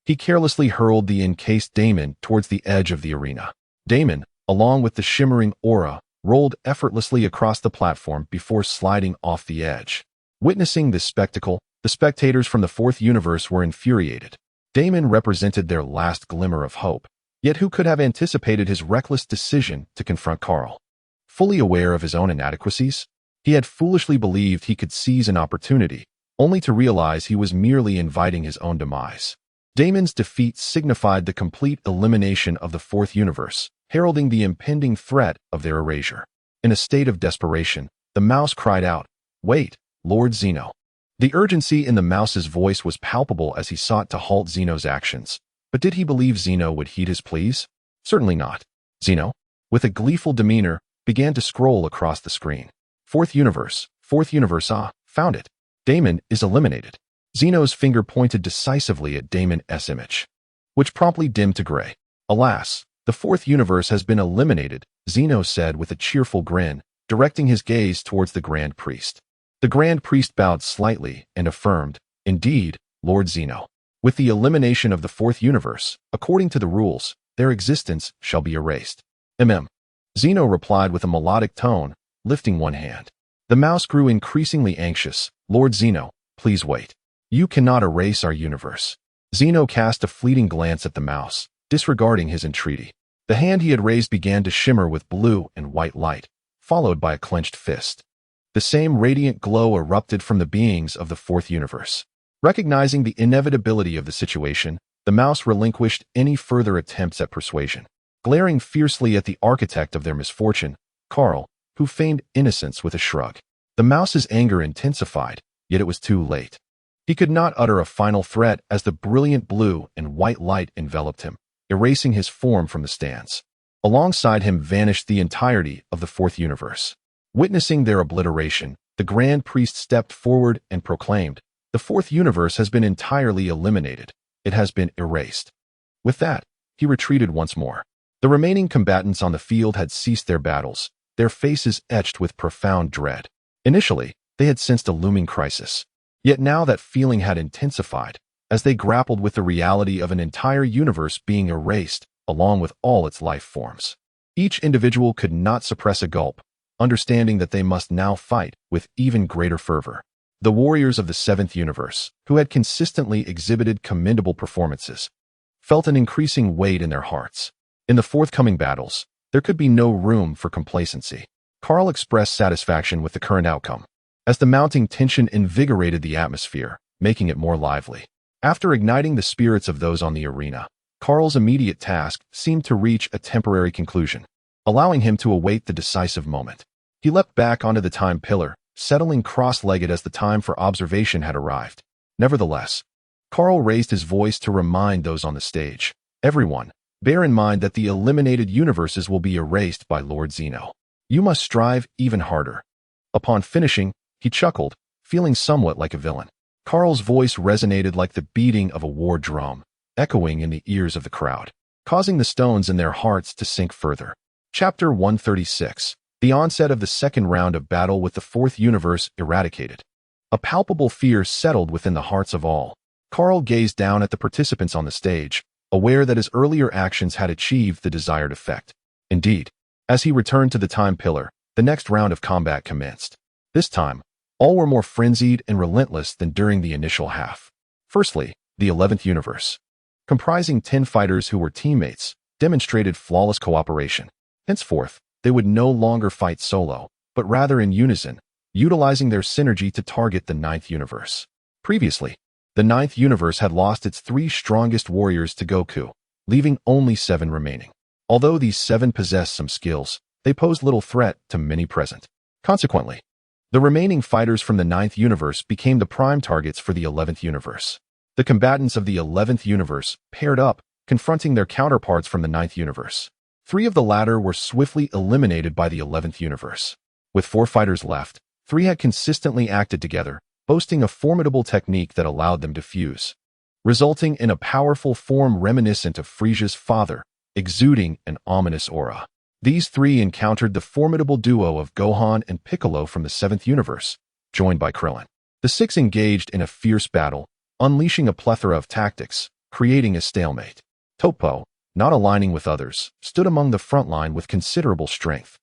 he carelessly hurled the encased Daemon towards the edge of the arena. Daemon, along with the shimmering aura, rolled effortlessly across the platform before sliding off the edge. Witnessing this spectacle, the spectators from the fourth universe were infuriated. Daemon represented their last glimmer of hope, yet who could have anticipated his reckless decision to confront Kahl? Fully aware of his own inadequacies, he had foolishly believed he could seize an opportunity, only to realize he was merely inviting his own demise. Daemon's defeat signified the complete elimination of the fourth universe, heralding the impending threat of their erasure. In a state of desperation, the mouse cried out, Wait, Lord Zeno. The urgency in the mouse's voice was palpable as he sought to halt Zeno's actions. But did he believe Zeno would heed his pleas? Certainly not. Zeno, with a gleeful demeanor, began to scroll across the screen. Fourth universe, ah, found it. Daemon is eliminated. Zeno's finger pointed decisively at Daemon's image, which promptly dimmed to gray. Alas, the fourth universe has been eliminated, Zeno said with a cheerful grin, directing his gaze towards the Grand Priest. The Grand Priest bowed slightly and affirmed, Indeed, Lord Zeno. With the elimination of the fourth universe, according to the rules, their existence shall be erased. Zeno replied with a melodic tone, lifting one hand. The mouse grew increasingly anxious. Lord Zeno, please wait. You cannot erase our universe. Zeno cast a fleeting glance at the mouse, disregarding his entreaty. The hand he had raised began to shimmer with blue and white light, followed by a clenched fist. The same radiant glow erupted from the beings of the fourth universe. Recognizing the inevitability of the situation, the mouse relinquished any further attempts at persuasion. Glaring fiercely at the architect of their misfortune, Kahl, who feigned innocence with a shrug. The mouse's anger intensified, yet it was too late. He could not utter a final threat as the brilliant blue and white light enveloped him, erasing his form from the stands. Alongside him vanished the entirety of the fourth universe. Witnessing their obliteration, the Grand Priest stepped forward and proclaimed, The fourth universe has been entirely eliminated. It has been erased. With that, he retreated once more. The remaining combatants on the field had ceased their battles, their faces etched with profound dread. Initially, they had sensed a looming crisis. Yet now that feeling had intensified, as they grappled with the reality of an entire universe being erased, along with all its life forms. Each individual could not suppress a gulp, understanding that they must now fight with even greater fervor. The warriors of the seventh universe, who had consistently exhibited commendable performances, felt an increasing weight in their hearts. In the forthcoming battles, there could be no room for complacency. Kaal expressed satisfaction with the current outcome, as the mounting tension invigorated the atmosphere, making it more lively. After igniting the spirits of those on the arena, Kaal's immediate task seemed to reach a temporary conclusion, allowing him to await the decisive moment. He leapt back onto the time pillar, settling cross-legged as the time for observation had arrived. Nevertheless, Kaal raised his voice to remind those on the stage. Everyone, bear in mind that the eliminated universes will be erased by Lord Zeno. You must strive even harder. Upon finishing, he chuckled, feeling somewhat like a villain. Kaal's voice resonated like the beating of a war drum, echoing in the ears of the crowd, causing the stones in their hearts to sink further. Chapter 136. The onset of the second round of battle with the fourth universe eradicated. A palpable fear settled within the hearts of all. Kaal gazed down at the participants on the stage, aware that his earlier actions had achieved the desired effect. Indeed, as he returned to the time pillar, the next round of combat commenced. This time, all were more frenzied and relentless than during the initial half. Firstly, the 11th universe, comprising 10 fighters who were teammates, demonstrated flawless cooperation. Henceforth, they would no longer fight solo, but rather in unison, utilizing their synergy to target the 9th universe. Previously, the 9th universe had lost its 3 strongest warriors to Goku, leaving only 7 remaining. Although these 7 possessed some skills, they posed little threat to many present. Consequently, the remaining fighters from the 9th universe became the prime targets for the 11th universe. The combatants of the 11th universe paired up, confronting their counterparts from the 9th universe. 3 of the latter were swiftly eliminated by the 11th universe. With 4 fighters left, 3 had consistently acted together, boasting a formidable technique that allowed them to fuse, resulting in a powerful form reminiscent of Frieza's father, exuding an ominous aura. These 3 encountered the formidable duo of Gohan and Piccolo from the 7th universe, joined by Krillin. The 6 engaged in a fierce battle, unleashing a plethora of tactics, creating a stalemate. Toppo, not aligning with others, stood among the front line with considerable strength,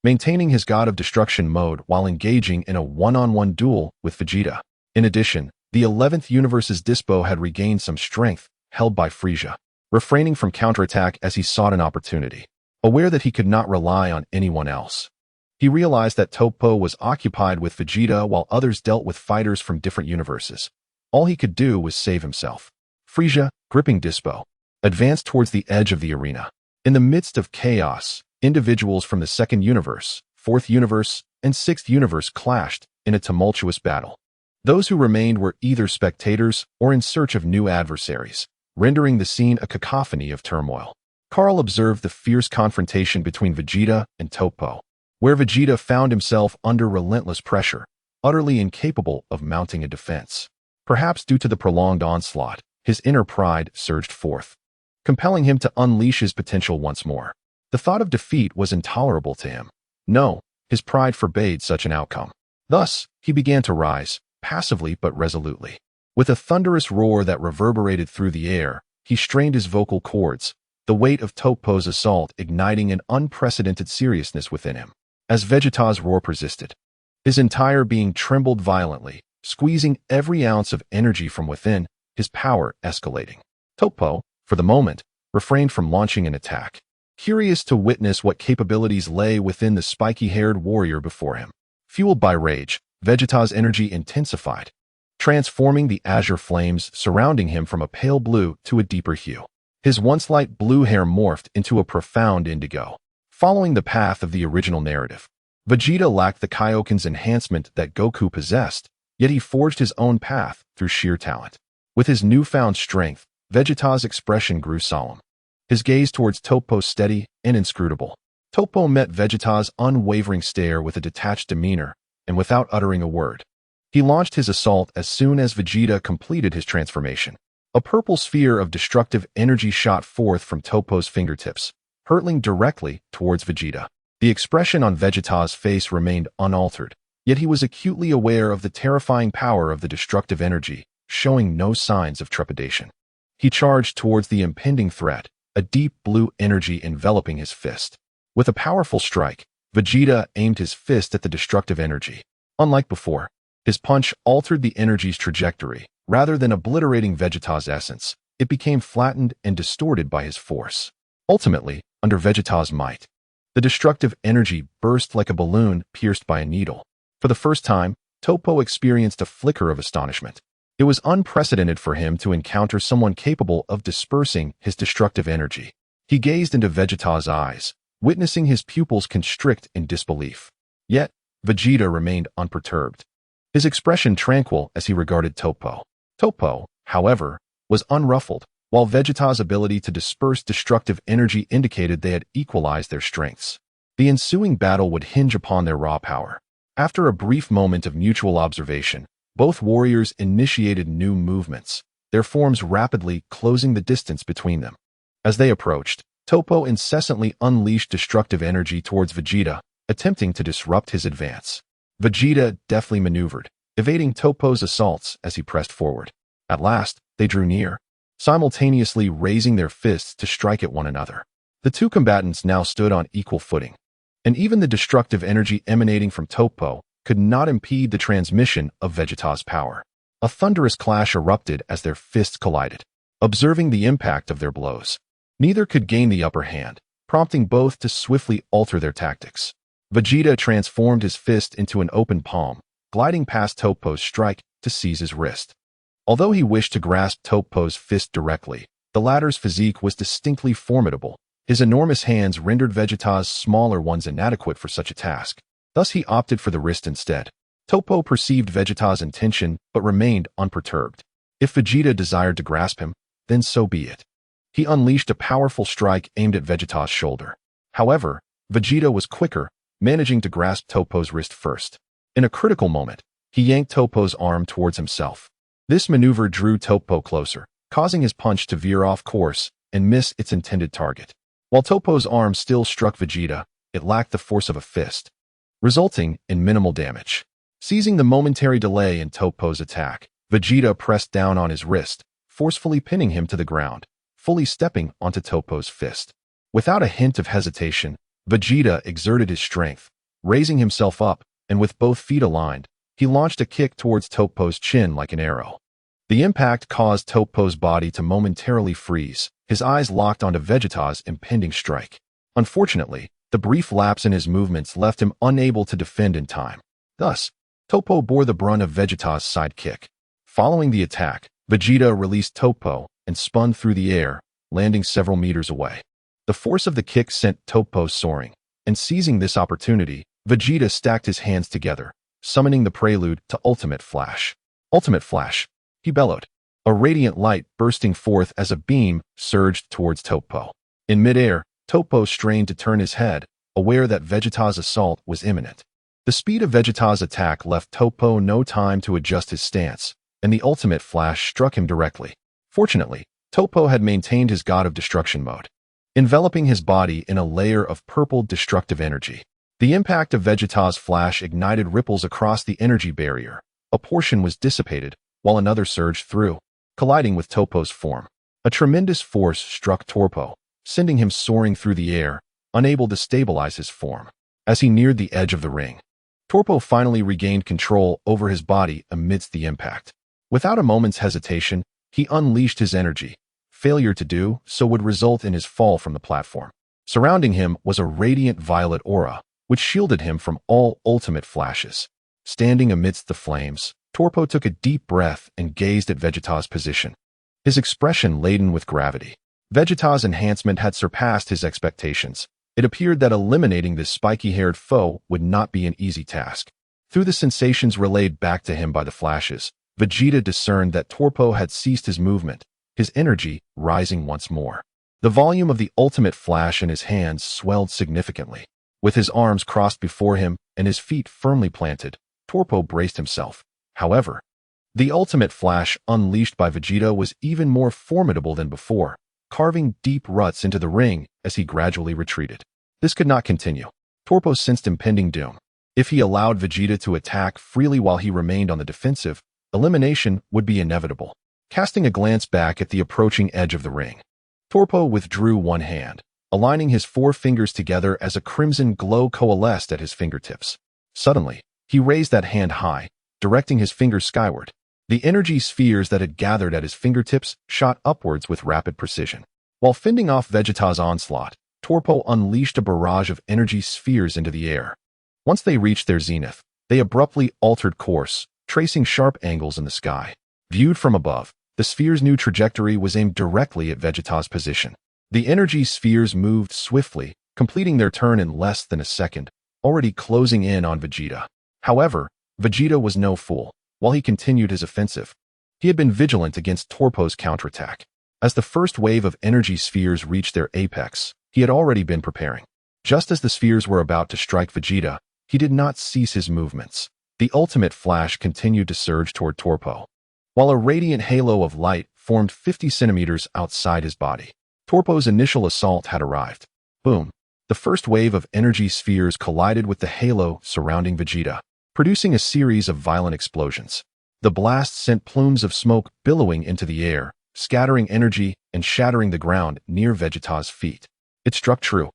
maintaining his God of Destruction mode while engaging in a one-on-one duel with Vegeta. In addition, the 11th universe's Dispo had regained some strength, held by Frieza, refraining from counterattack as he sought an opportunity. Aware that he could not rely on anyone else, he realized that Toppo was occupied with Vegeta while others dealt with fighters from different universes. All he could do was save himself. Frieza, gripping Dispo, advanced towards the edge of the arena. In the midst of chaos, individuals from the 2nd universe, 4th universe, and 6th universe clashed in a tumultuous battle. Those who remained were either spectators or in search of new adversaries, rendering the scene a cacophony of turmoil. Kaal observed the fierce confrontation between Vegeta and Toppo, where Vegeta found himself under relentless pressure, utterly incapable of mounting a defense. Perhaps due to the prolonged onslaught, his inner pride surged forth, compelling him to unleash his potential once more. The thought of defeat was intolerable to him. No, his pride forbade such an outcome. Thus, he began to rise, passively but resolutely. With a thunderous roar that reverberated through the air, he strained his vocal cords, the weight of Toppo's assault igniting an unprecedented seriousness within him. As Vegeta's roar persisted, his entire being trembled violently, squeezing every ounce of energy from within, his power escalating. Toppo, for the moment, refrained from launching an attack, curious to witness what capabilities lay within the spiky-haired warrior before him. Fueled by rage, Vegeta's energy intensified, transforming the azure flames surrounding him from a pale blue to a deeper hue. His once light blue hair morphed into a profound indigo. Following the path of the original narrative, Vegeta lacked the Kaioken's enhancement that Goku possessed, yet he forged his own path through sheer talent. With his newfound strength, Vegeta's expression grew solemn, his gaze towards Toppo steady and inscrutable. Toppo met Vegeta's unwavering stare with a detached demeanor, and without uttering a word, he launched his assault as soon as Vegeta completed his transformation. A purple sphere of destructive energy shot forth from Toppo's fingertips, hurtling directly towards Vegeta. The expression on Vegeta's face remained unaltered, yet he was acutely aware of the terrifying power of the destructive energy, showing no signs of trepidation. He charged towards the impending threat, a deep blue energy enveloping his fist. With a powerful strike, Vegeta aimed his fist at the destructive energy. Unlike before, his punch altered the energy's trajectory. Rather than obliterating Vegeta's essence, it became flattened and distorted by his force. Ultimately, under Vegeta's might. The destructive energy burst like a balloon pierced by a needle. For the first time, Topo experienced a flicker of astonishment. It was unprecedented for him to encounter someone capable of dispersing his destructive energy. He gazed into Vegeta's eyes, witnessing his pupils constrict in disbelief. Yet, Vegeta remained unperturbed, his expression tranquil as he regarded Topo. Topo, however, was unruffled, while Vegeta's ability to disperse destructive energy indicated they had equalized their strengths. The ensuing battle would hinge upon their raw power. After a brief moment of mutual observation, both warriors initiated new movements, their forms rapidly closing the distance between them. As they approached, Topo incessantly unleashed destructive energy towards Vegeta, attempting to disrupt his advance. Vegeta deftly maneuvered, evading Topo's assaults as he pressed forward. At last, they drew near, simultaneously raising their fists to strike at one another. The two combatants now stood on equal footing, and even the destructive energy emanating from Topo could not impede the transmission of Vegeta's power. A thunderous clash erupted as their fists collided. Observing the impact of their blows, neither could gain the upper hand, prompting both to swiftly alter their tactics. Vegeta transformed his fist into an open palm, gliding past Topo's strike to seize his wrist. Although he wished to grasp Topo's fist directly, the latter's physique was distinctly formidable. His enormous hands rendered Vegeta's smaller ones inadequate for such a task. Thus he opted for the wrist instead. Topo perceived Vegeta's intention but remained unperturbed. If Vegeta desired to grasp him, then so be it. He unleashed a powerful strike aimed at Vegeta's shoulder. However, Vegeta was quicker, managing to grasp Topo's wrist first. In a critical moment, he yanked Topo's arm towards himself. This maneuver drew Topo closer, causing his punch to veer off course and miss its intended target. While Topo's arm still struck Vegeta, it lacked the force of a fist, resulting in minimal damage. Seizing the momentary delay in Topo's attack, Vegeta pressed down on his wrist, forcefully pinning him to the ground, fully stepping onto Topo's fist. Without a hint of hesitation, Vegeta exerted his strength, raising himself up, and with both feet aligned, he launched a kick towards Topo's chin like an arrow. The impact caused Topo's body to momentarily freeze, his eyes locked onto Vegeta's impending strike. Unfortunately, the brief lapse in his movements left him unable to defend in time. Thus, Topo bore the brunt of Vegeta's side kick. Following the attack, Vegeta released Topo and spun through the air, landing several meters away. The force of the kick sent Topo soaring, and seizing this opportunity, Vegeta stacked his hands together, summoning the prelude to Ultimate Flash. Ultimate Flash, he bellowed, a radiant light bursting forth as a beam surged towards Topo. In midair, Topo strained to turn his head, aware that Vegeta's assault was imminent. The speed of Vegeta's attack left Topo no time to adjust his stance, and the Ultimate Flash struck him directly. Fortunately, Topo had maintained his God of Destruction mode, enveloping his body in a layer of purple destructive energy. The impact of Vegeta's flash ignited ripples across the energy barrier. A portion was dissipated, while another surged through, colliding with Topo's form. A tremendous force struck Topo, sending him soaring through the air, unable to stabilize his form. As he neared the edge of the ring, Topo finally regained control over his body amidst the impact. Without a moment's hesitation, he unleashed his energy. Failure to do so would result in his fall from the platform. Surrounding him was a radiant violet aura, which shielded him from all ultimate flashes. Standing amidst the flames, Topo took a deep breath and gazed at Vegeta's position, his expression laden with gravity. Vegeta's enhancement had surpassed his expectations. It appeared that eliminating this spiky-haired foe would not be an easy task. Through the sensations relayed back to him by the flashes, Vegeta discerned that Topo had ceased his movement, his energy rising once more. The volume of the ultimate flash in his hands swelled significantly. With his arms crossed before him and his feet firmly planted, Topo braced himself. However, the ultimate flash unleashed by Vegeta was even more formidable than before, carving deep ruts into the ring as he gradually retreated. This could not continue. Topo sensed impending doom. If he allowed Vegeta to attack freely while he remained on the defensive, elimination would be inevitable. Casting a glance back at the approaching edge of the ring, Topo withdrew one hand, aligning his four fingers together as a crimson glow coalesced at his fingertips. Suddenly, he raised that hand high, directing his fingers skyward. The energy spheres that had gathered at his fingertips shot upwards with rapid precision. While fending off Vegeta's onslaught, Torpo unleashed a barrage of energy spheres into the air. Once they reached their zenith, they abruptly altered course, tracing sharp angles in the sky. Viewed from above, the sphere's new trajectory was aimed directly at Vegeta's position. The energy spheres moved swiftly, completing their turn in less than a second, already closing in on Vegeta. However, Vegeta was no fool. While he continued his offensive, he had been vigilant against Torpo's counterattack. As the first wave of energy spheres reached their apex, he had already been preparing. Just as the spheres were about to strike Vegeta, he did not cease his movements. The ultimate flash continued to surge toward Torpo, while a radiant halo of light formed 50 centimeters outside his body. Torpo's initial assault had arrived. Boom! The first wave of energy spheres collided with the halo surrounding Vegeta, producing a series of violent explosions. The blast sent plumes of smoke billowing into the air, scattering energy and shattering the ground near Vegeta's feet. It struck true.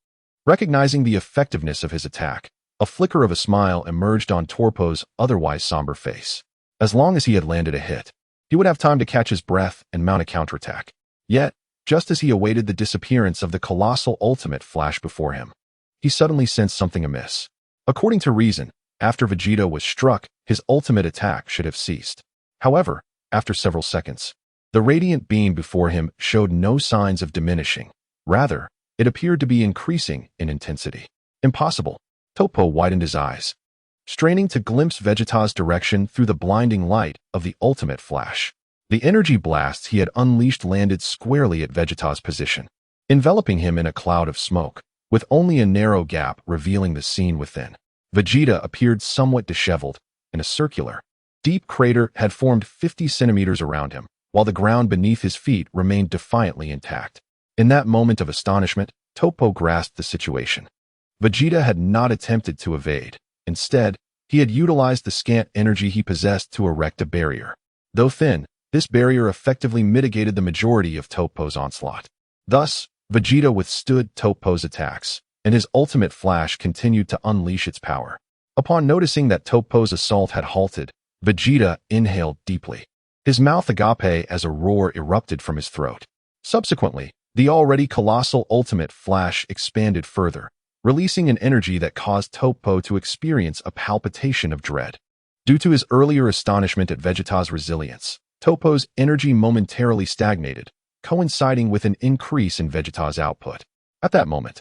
Recognizing the effectiveness of his attack, a flicker of a smile emerged on Torpo's otherwise somber face. As long as he had landed a hit, he would have time to catch his breath and mount a counterattack. Yet, just as he awaited the disappearance of the colossal ultimate flash before him, he suddenly sensed something amiss. According to reason, after Vegeta was struck, his ultimate attack should have ceased. However, after several seconds, the radiant beam before him showed no signs of diminishing. Rather, it appeared to be increasing in intensity. Impossible. Torpo widened his eyes, straining to glimpse Vegeta's direction through the blinding light of the ultimate flash. The energy blasts he had unleashed landed squarely at Vegeta's position, enveloping him in a cloud of smoke, with only a narrow gap revealing the scene within. Vegeta appeared somewhat disheveled, and a circular, deep crater had formed 50 centimeters around him, while the ground beneath his feet remained defiantly intact. In that moment of astonishment, Torpo grasped the situation. Vegeta had not attempted to evade. Instead, he had utilized the scant energy he possessed to erect a barrier. Though thin, this barrier effectively mitigated the majority of Torpo's onslaught. Thus, Vegeta withstood Torpo's attacks, and his ultimate flash continued to unleash its power. Upon noticing that Torpo's assault had halted, Vegeta inhaled deeply. His mouth agape as a roar erupted from his throat. Subsequently, the already colossal ultimate flash expanded further, releasing an energy that caused Torpo to experience a palpitation of dread. Due to his earlier astonishment at Vegeta's resilience, Torpo's energy momentarily stagnated, coinciding with an increase in Vegeta's output. At that moment,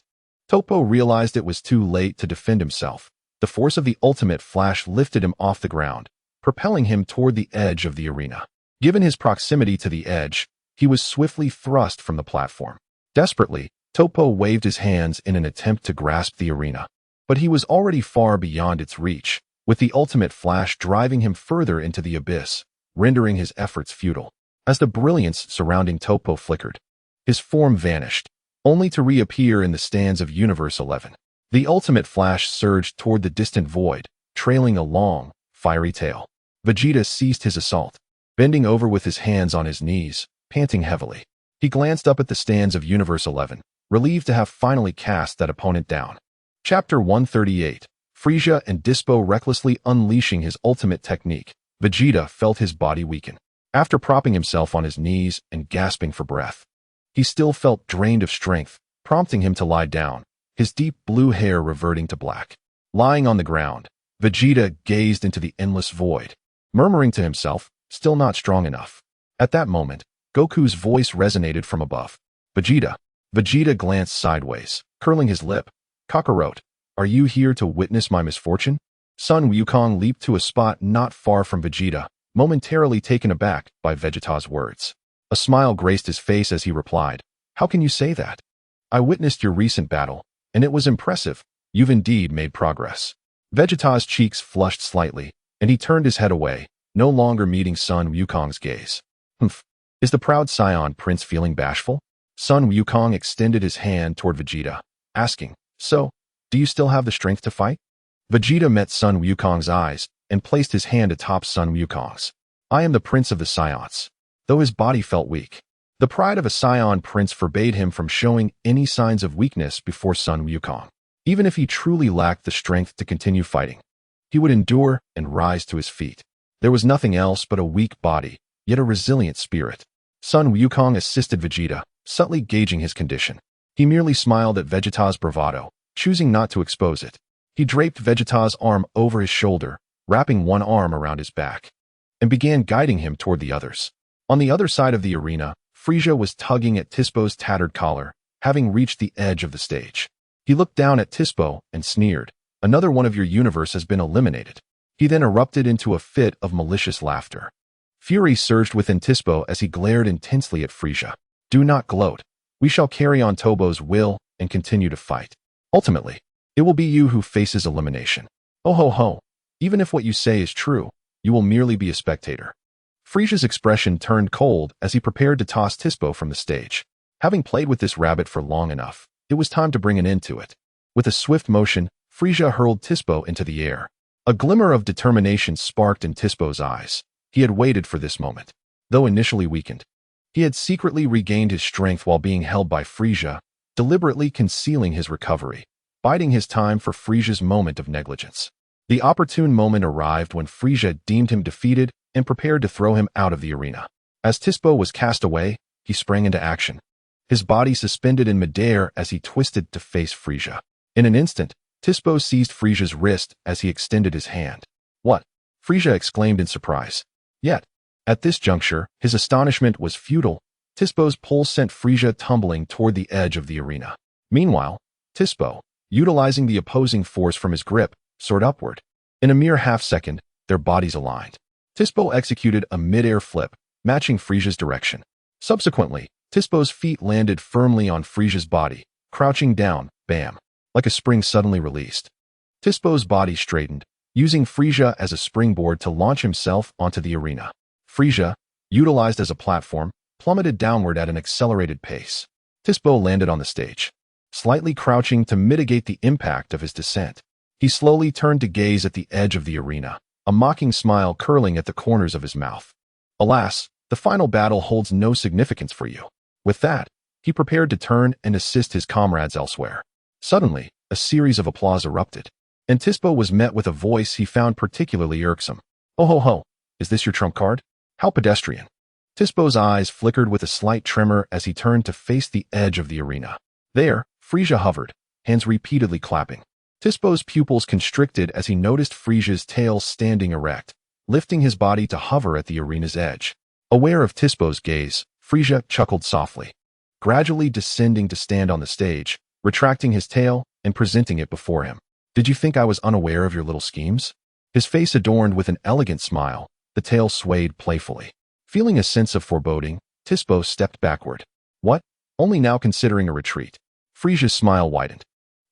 Torpo realized it was too late to defend himself. The force of the ultimate flash lifted him off the ground, propelling him toward the edge of the arena. Given his proximity to the edge, he was swiftly thrust from the platform. Desperately, Torpo waved his hands in an attempt to grasp the arena, but he was already far beyond its reach, with the ultimate flash driving him further into the abyss, rendering his efforts futile. As the brilliance surrounding Torpo flickered, his form vanished, only to reappear in the stands of Universe 11. The ultimate flash surged toward the distant void, trailing a long, fiery tail. Vegeta ceased his assault, bending over with his hands on his knees, panting heavily. He glanced up at the stands of Universe 11, relieved to have finally cast that opponent down. Chapter 138. Frieza and Dispo recklessly unleashing his ultimate technique. Vegeta felt his body weaken. After propping himself on his knees and gasping for breath, he still felt drained of strength, prompting him to lie down, his deep blue hair reverting to black. Lying on the ground, Vegeta gazed into the endless void, murmuring to himself, still not strong enough. At that moment, Goku's voice resonated from above. Vegeta. Vegeta glanced sideways, curling his lip. Kakarot, are you here to witness my misfortune? Sun Wukong leaped to a spot not far from Vegeta, momentarily taken aback by Vegeta's words. A smile graced his face as he replied, "How can you say that? I witnessed your recent battle, and it was impressive. You've indeed made progress." Vegeta's cheeks flushed slightly, and he turned his head away, no longer meeting Sun Wukong's gaze. "Humph. Is the proud Scion prince feeling bashful?" Sun Wukong extended his hand toward Vegeta, asking, "So, do you still have the strength to fight?" Vegeta met Sun Wukong's eyes and placed his hand atop Sun Wukong's. "I am the prince of the Scions." Though his body felt weak, the pride of a Scion prince forbade him from showing any signs of weakness before Sun Wukong. Even if he truly lacked the strength to continue fighting, he would endure and rise to his feet. There was nothing else but a weak body, yet a resilient spirit. Sun Wukong assisted Vegeta, subtly gauging his condition. He merely smiled at Vegeta's bravado, choosing not to expose it. He draped Vegeta's arm over his shoulder, wrapping one arm around his back, and began guiding him toward the others. On the other side of the arena, Frieza was tugging at Tispo's tattered collar, having reached the edge of the stage. He looked down at Tispo and sneered, "Another one of your universe has been eliminated." He then erupted into a fit of malicious laughter. Fury surged within Tispo as he glared intensely at Frieza. "Do not gloat. We shall carry on Tobo's will and continue to fight. Ultimately, it will be you who faces elimination. Oh ho ho. Even if what you say is true, you will merely be a spectator." Frieza's expression turned cold as he prepared to toss Tispo from the stage. Having played with this rabbit for long enough, it was time to bring an end to it. With a swift motion, Frieza hurled Tispo into the air. A glimmer of determination sparked in Tispo's eyes. He had waited for this moment. Though initially weakened, he had secretly regained his strength while being held by Frieza, deliberately concealing his recovery, biding his time for Frieza's moment of negligence. The opportune moment arrived when Frieza deemed him defeated and prepared to throw him out of the arena. As Tispo was cast away, he sprang into action, his body suspended in midair as he twisted to face Frieza. In an instant, Tispo seized Frieza's wrist as he extended his hand. "What?" Frieza exclaimed in surprise. Yet, at this juncture, his astonishment was futile. Tispo's pull sent Frieza tumbling toward the edge of the arena. Meanwhile, Tispo, utilizing the opposing force from his grip, soared upward. In a mere half-second, their bodies aligned. Tispo executed a mid-air flip, matching Frieza's direction. Subsequently, Tispo's feet landed firmly on Frieza's body, crouching down, bam, like a spring suddenly released. Tispo's body straightened, using Frieza as a springboard to launch himself onto the arena. Frieza, utilized as a platform, plummeted downward at an accelerated pace. Tispo landed on the stage, slightly crouching to mitigate the impact of his descent. He slowly turned to gaze at the edge of the arena, a mocking smile curling at the corners of his mouth. "Alas, the final battle holds no significance for you." With that, he prepared to turn and assist his comrades elsewhere. Suddenly, a series of applause erupted, and Tispo was met with a voice he found particularly irksome. "Oh ho ho, is this your trump card? How pedestrian." Tispo's eyes flickered with a slight tremor as he turned to face the edge of the arena. There, Frieza hovered, hands repeatedly clapping. Tispo's pupils constricted as he noticed Frieza's tail standing erect, lifting his body to hover at the arena's edge. Aware of Tispo's gaze, Frieza chuckled softly, gradually descending to stand on the stage, retracting his tail and presenting it before him. "Did you think I was unaware of your little schemes?" His face adorned with an elegant smile, the tail swayed playfully. Feeling a sense of foreboding, Tispo stepped backward. "What? Only now considering a retreat?" Frieza's smile widened,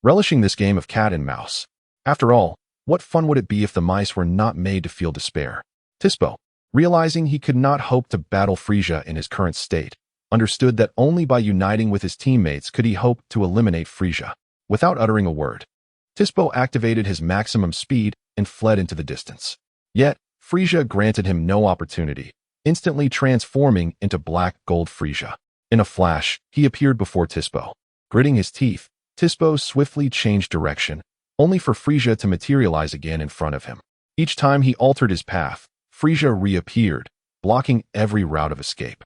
relishing this game of cat and mouse. After all, what fun would it be if the mice were not made to feel despair? Tispo, realizing he could not hope to battle Frieza in his current state, understood that only by uniting with his teammates could he hope to eliminate Frieza. Without uttering a word, Tispo activated his maximum speed and fled into the distance. Yet, Frieza granted him no opportunity, instantly transforming into black gold Frieza. In a flash, he appeared before Tispo. Gritting his teeth, Tispo swiftly changed direction, only for Frieza to materialize again in front of him. Each time he altered his path, Frieza reappeared, blocking every route of escape.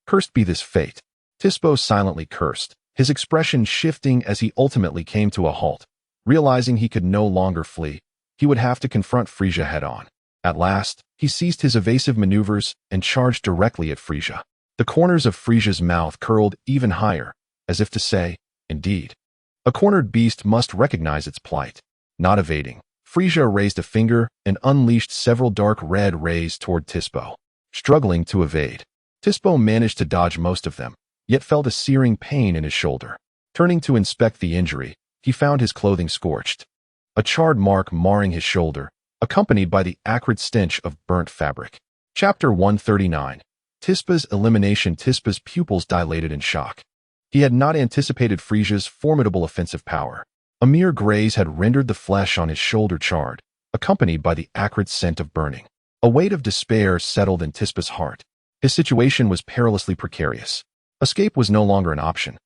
"Cursed be this fate." Tispo silently cursed, his expression shifting as he ultimately came to a halt. Realizing he could no longer flee, he would have to confront Frieza head-on. At last, he ceased his evasive maneuvers and charged directly at Frieza. The corners of Frieza's mouth curled even higher, as if to say, "Indeed. A cornered beast must recognize its plight." Not evading, Frieza raised a finger and unleashed several dark red rays toward Tispo. Struggling to evade, Tispo managed to dodge most of them, yet felt a searing pain in his shoulder. Turning to inspect the injury, he found his clothing scorched, a charred mark marring his shoulder, accompanied by the acrid stench of burnt fabric. Chapter 139. Tispa's elimination. Tispa's pupils dilated in shock. He had not anticipated Frieza's formidable offensive power. A mere graze had rendered the flesh on his shoulder charred, accompanied by the acrid scent of burning. A weight of despair settled in Tispa's heart. His situation was perilously precarious. Escape was no longer an option,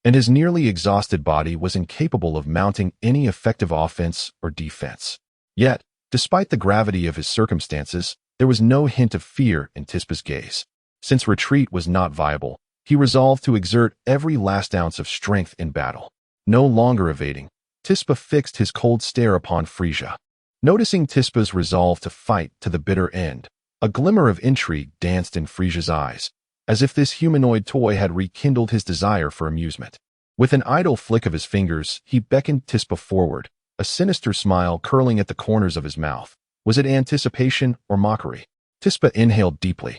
and his nearly exhausted body was incapable of mounting any effective offense or defense. Yet, despite the gravity of his circumstances, there was no hint of fear in Tispa's gaze. Since retreat was not viable, He resolved to exert every last ounce of strength in battle. No longer evading, Tispa fixed his cold stare upon Frieza. Noticing Tispa's resolve to fight to the bitter end, a glimmer of intrigue danced in Frieza's eyes, as if this humanoid toy had rekindled his desire for amusement. With an idle flick of his fingers, he beckoned Tispa forward, a sinister smile curling at the corners of his mouth. Was it anticipation or mockery? Tispa inhaled deeply,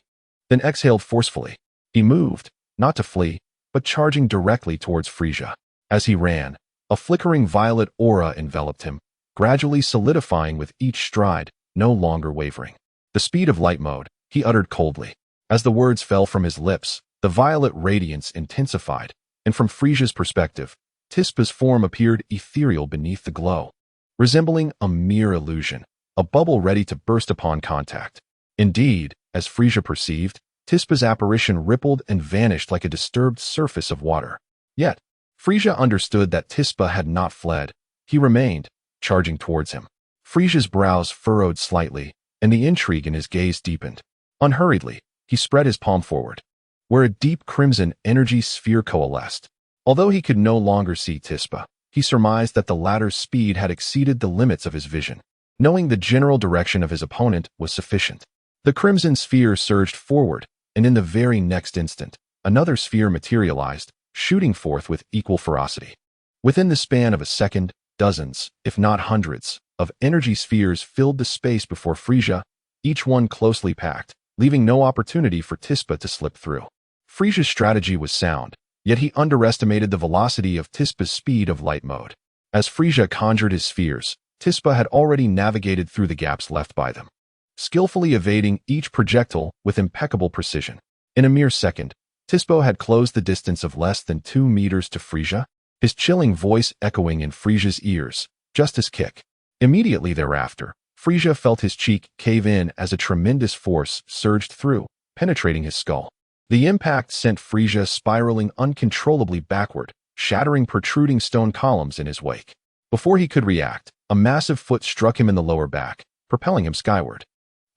then exhaled forcefully. He moved, not to flee, but charging directly towards Frieza. As he ran, a flickering violet aura enveloped him, gradually solidifying with each stride, no longer wavering. The speed of light mode, he uttered coldly. As the words fell from his lips, the violet radiance intensified, and from Frieza's perspective, Tispa's form appeared ethereal beneath the glow, resembling a mere illusion, a bubble ready to burst upon contact. Indeed, as Frieza perceived, Tispa's apparition rippled and vanished like a disturbed surface of water. Yet, Frieza understood that Tispa had not fled. He remained, charging towards him. Frieza's brows furrowed slightly, and the intrigue in his gaze deepened. Unhurriedly, he spread his palm forward, where a deep crimson energy sphere coalesced. Although he could no longer see Tispa, he surmised that the latter's speed had exceeded the limits of his vision. Knowing the general direction of his opponent was sufficient. The crimson sphere surged forward, and in the very next instant, another sphere materialized, shooting forth with equal ferocity. Within the span of a second, dozens, if not hundreds, of energy spheres filled the space before Frieza, each one closely packed, leaving no opportunity for Tispa to slip through. Frieza's strategy was sound, yet he underestimated the velocity of Tispa's speed of light mode. As Frieza conjured his spheres, Tispa had already navigated through the gaps left by them, skillfully evading each projectile with impeccable precision. In a mere second, Tispa had closed the distance of less than 2 meters to Frieza, his chilling voice echoing in Frieza's ears, just as kick. Immediately thereafter, Frieza felt his cheek cave in as a tremendous force surged through, penetrating his skull. The impact sent Frieza spiraling uncontrollably backward, shattering protruding stone columns in his wake. Before he could react, a massive foot struck him in the lower back, propelling him skyward.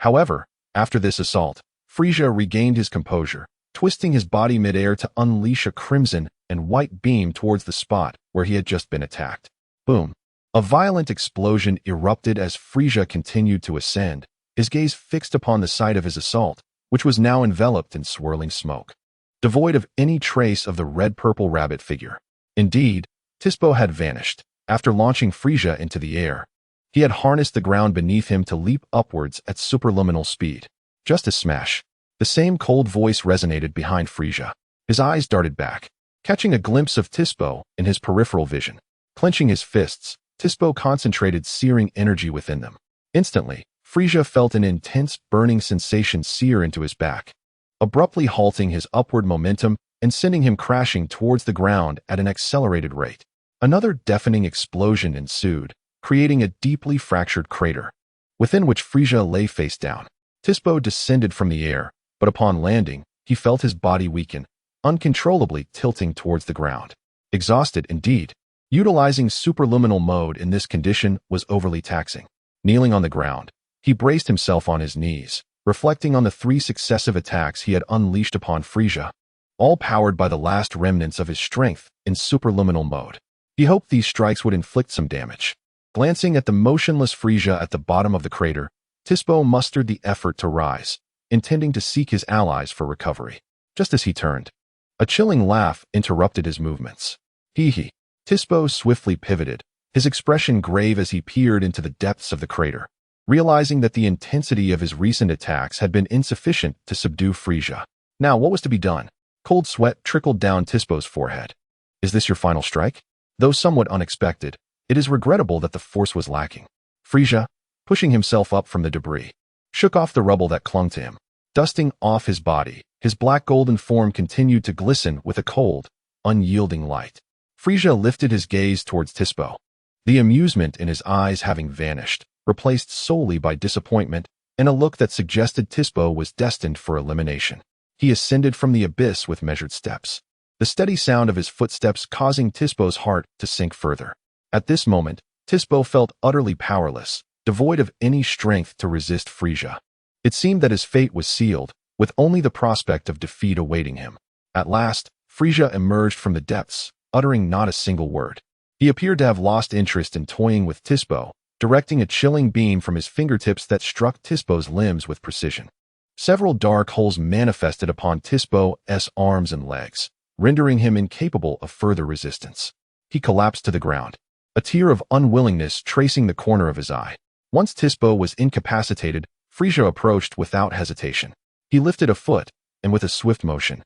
However, after this assault, Frieza regained his composure, twisting his body midair to unleash a crimson and white beam towards the spot where he had just been attacked. Boom! A violent explosion erupted as Frieza continued to ascend, his gaze fixed upon the site of his assault, which was now enveloped in swirling smoke, devoid of any trace of the red-purple rabbit figure. Indeed, Tispa had vanished. After launching Frieza into the air, he had harnessed the ground beneath him to leap upwards at superluminal speed. Just as smash, the same cold voice resonated behind Frieza. His eyes darted back, catching a glimpse of Tispa in his peripheral vision. Clenching his fists, Tispa concentrated searing energy within them. Instantly, Frieza felt an intense burning sensation sear into his back, abruptly halting his upward momentum and sending him crashing towards the ground at an accelerated rate. Another deafening explosion ensued, creating a deeply fractured crater, within which Frieza lay face down. Tispa descended from the air, but upon landing, he felt his body weaken, uncontrollably tilting towards the ground. Exhausted indeed, utilizing superluminal mode in this condition was overly taxing. Kneeling on the ground, he braced himself on his knees, reflecting on the 3 successive attacks he had unleashed upon Frieza, all powered by the last remnants of his strength in superluminal mode. He hoped these strikes would inflict some damage. Glancing at the motionless Frieza at the bottom of the crater, Tispa mustered the effort to rise, intending to seek his allies for recovery. Just as he turned, a chilling laugh interrupted his movements. Hee. Tispa swiftly pivoted, his expression grave as he peered into the depths of the crater, realizing that the intensity of his recent attacks had been insufficient to subdue Frieza. Now, what was to be done? Cold sweat trickled down Tispa's forehead. Is this your final strike? Though somewhat unexpected, it is regrettable that the force was lacking. Frieza, pushing himself up from the debris, shook off the rubble that clung to him. Dusting off his body, his black golden form continued to glisten with a cold, unyielding light. Frieza lifted his gaze towards Tispa, the amusement in his eyes having vanished, replaced solely by disappointment and a look that suggested Tispa was destined for elimination. He ascended from the abyss with measured steps, the steady sound of his footsteps causing Tispa's heart to sink further. At this moment, Tispa felt utterly powerless, devoid of any strength to resist Frieza. It seemed that his fate was sealed, with only the prospect of defeat awaiting him. At last, Frieza emerged from the depths, uttering not a single word. He appeared to have lost interest in toying with Tispo, directing a chilling beam from his fingertips that struck Tispo's limbs with precision. Several dark holes manifested upon Tispo's arms and legs, rendering him incapable of further resistance. He collapsed to the ground, a tear of unwillingness tracing the corner of his eye. Once Tispo was incapacitated, Frieza approached without hesitation. He lifted a foot, and with a swift motion,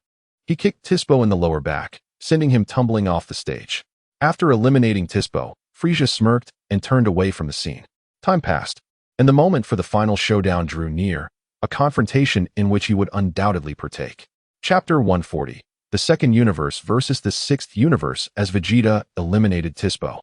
he kicked Tispo in the lower back, sending him tumbling off the stage. After eliminating Tispo, Frieza smirked and turned away from the scene. Time passed, and the moment for the final showdown drew near, a confrontation in which he would undoubtedly partake. Chapter 140. The Second Universe versus the Sixth Universe as Vegeta eliminated Tispo.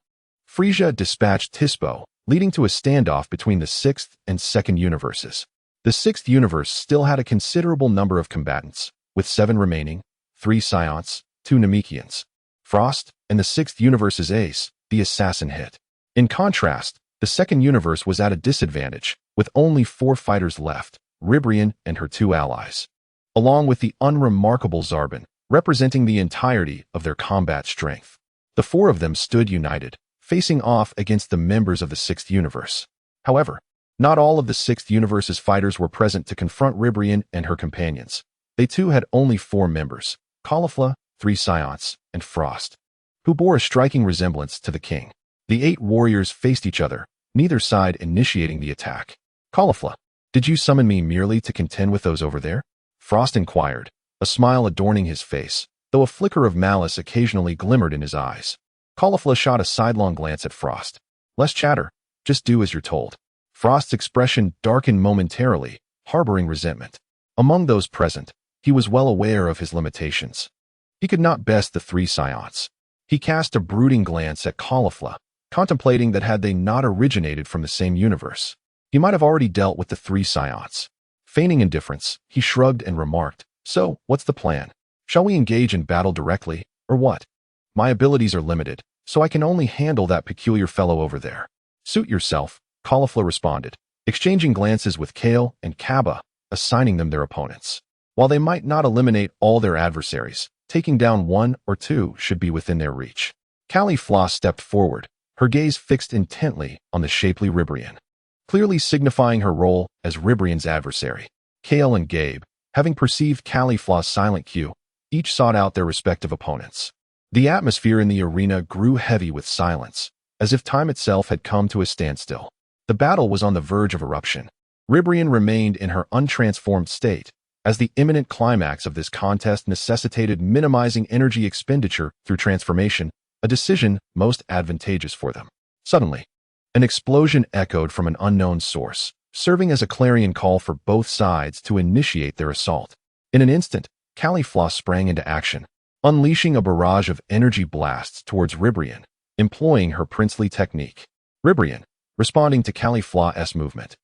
Frieza dispatched Tispo, leading to a standoff between the Sixth and Second Universes. The Sixth Universe still had a considerable number of combatants, with 7 remaining, 3 Scions, 2 Namekians. Frost, and the Sixth Universe's ace, the assassin hit. In contrast, the Second Universe was at a disadvantage, with only 4 fighters left, Ribrian and her 2 allies, along with the unremarkable Zarbon, representing the entirety of their combat strength. The 4 of them stood united, facing off against the members of the Sixth Universe. However, not all of the Sixth Universe's fighters were present to confront Ribrian and her companions. They too had only 4 members, Caulifla, 3 Scions, and Frost, who bore a striking resemblance to the king. The 8 warriors faced each other, neither side initiating the attack. Caulifla, did you summon me merely to contend with those over there? Frost inquired, a smile adorning his face, though a flicker of malice occasionally glimmered in his eyes. Caulifla shot a sidelong glance at Frost. Less chatter, just do as you're told. Frost's expression darkened momentarily, harboring resentment. Among those present, he was well aware of his limitations. He could not best the 3 Scions. He cast a brooding glance at Caulifla, contemplating that had they not originated from the same universe, he might have already dealt with the 3 Scions. Feigning indifference, he shrugged and remarked, "So, what's the plan? Shall we engage in battle directly, or what? My abilities are limited, so I can only handle that peculiar fellow over there." "Suit yourself," Caulifla responded, exchanging glances with Kaal and Kaba, assigning them their opponents. While they might not eliminate all their adversaries, taking down 1 or 2 should be within their reach. Caulifla stepped forward, her gaze fixed intently on the shapely Ribrian, clearly signifying her role as Ribrian's adversary. Kaal and Gabe, having perceived Caulifla's silent cue, each sought out their respective opponents. The atmosphere in the arena grew heavy with silence, as if time itself had come to a standstill. The battle was on the verge of eruption. Ribrian remained in her untransformed state, as the imminent climax of this contest necessitated minimizing energy expenditure through transformation, a decision most advantageous for them. Suddenly, an explosion echoed from an unknown source, serving as a clarion call for both sides to initiate their assault. In an instant, Caulifla sprang into action, unleashing a barrage of energy blasts towards Ribrian, employing her princely technique. Ribrian, responding to Caulifla's movement,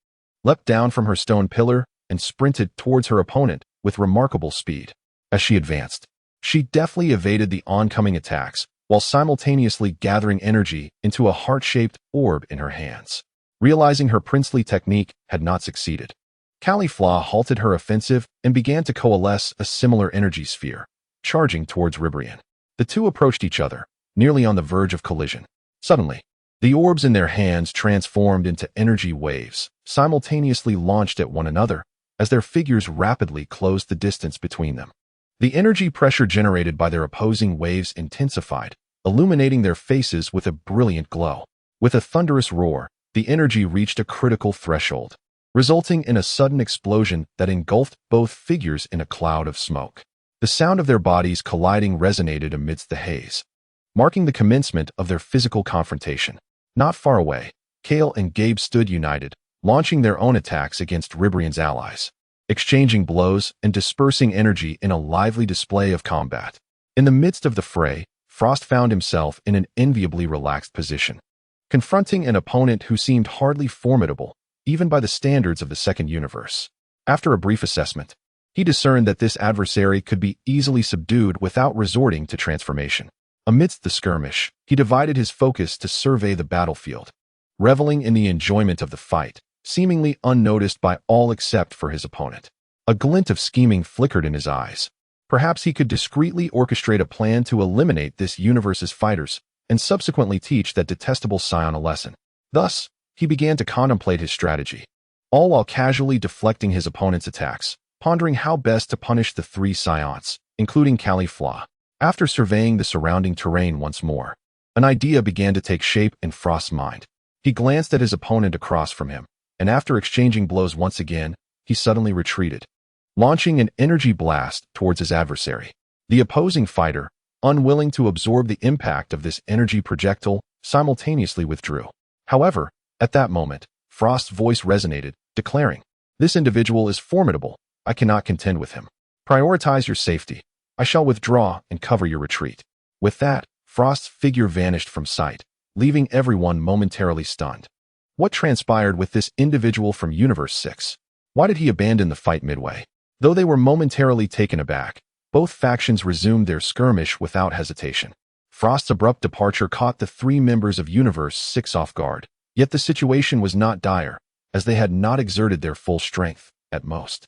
leapt down from her stone pillar and sprinted towards her opponent with remarkable speed. As she advanced, she deftly evaded the oncoming attacks while simultaneously gathering energy into a heart-shaped orb in her hands. Realizing her princely technique had not succeeded, Caulifla halted her offensive and began to coalesce a similar energy sphere, charging towards Ribrian. The two approached each other, nearly on the verge of collision. Suddenly, the orbs in their hands transformed into energy waves, simultaneously launched at one another, as their figures rapidly closed the distance between them. The energy pressure generated by their opposing waves intensified, illuminating their faces with a brilliant glow. With a thunderous roar, the energy reached a critical threshold, resulting in a sudden explosion that engulfed both figures in a cloud of smoke. The sound of their bodies colliding resonated amidst the haze, marking the commencement of their physical confrontation. Not far away, Kaal and Gabe stood united, launching their own attacks against Ribrian's allies, exchanging blows and dispersing energy in a lively display of combat. In the midst of the fray, Frost found himself in an enviably relaxed position, confronting an opponent who seemed hardly formidable, even by the standards of the Second Universe. After a brief assessment, he discerned that this adversary could be easily subdued without resorting to transformation. Amidst the skirmish, he divided his focus to survey the battlefield, reveling in the enjoyment of the fight, seemingly unnoticed by all except for his opponent. A glint of scheming flickered in his eyes, Perhaps he could discreetly orchestrate a plan to eliminate this universe's fighters and subsequently teach that detestable scion a lesson. Thus, he began to contemplate his strategy, all while casually deflecting his opponent's attacks, pondering how best to punish the three scions, including Caulifla. After surveying the surrounding terrain once more, an idea began to take shape in Frost's mind. He glanced at his opponent across from him, and after exchanging blows once again, he suddenly retreated, launching an energy blast towards his adversary. The opposing fighter, unwilling to absorb the impact of this energy projectile, simultaneously withdrew. However, at that moment, Frost's voice resonated, declaring, "This individual is formidable. I cannot contend with him. Prioritize your safety. I shall withdraw and cover your retreat." With that, Frost's figure vanished from sight, leaving everyone momentarily stunned. What transpired with this individual from Universe 6? Why did he abandon the fight midway? Though they were momentarily taken aback, both factions resumed their skirmish without hesitation. Frost's abrupt departure caught the three members of Universe 6 off guard, yet the situation was not dire, as they had not exerted their full strength, at most.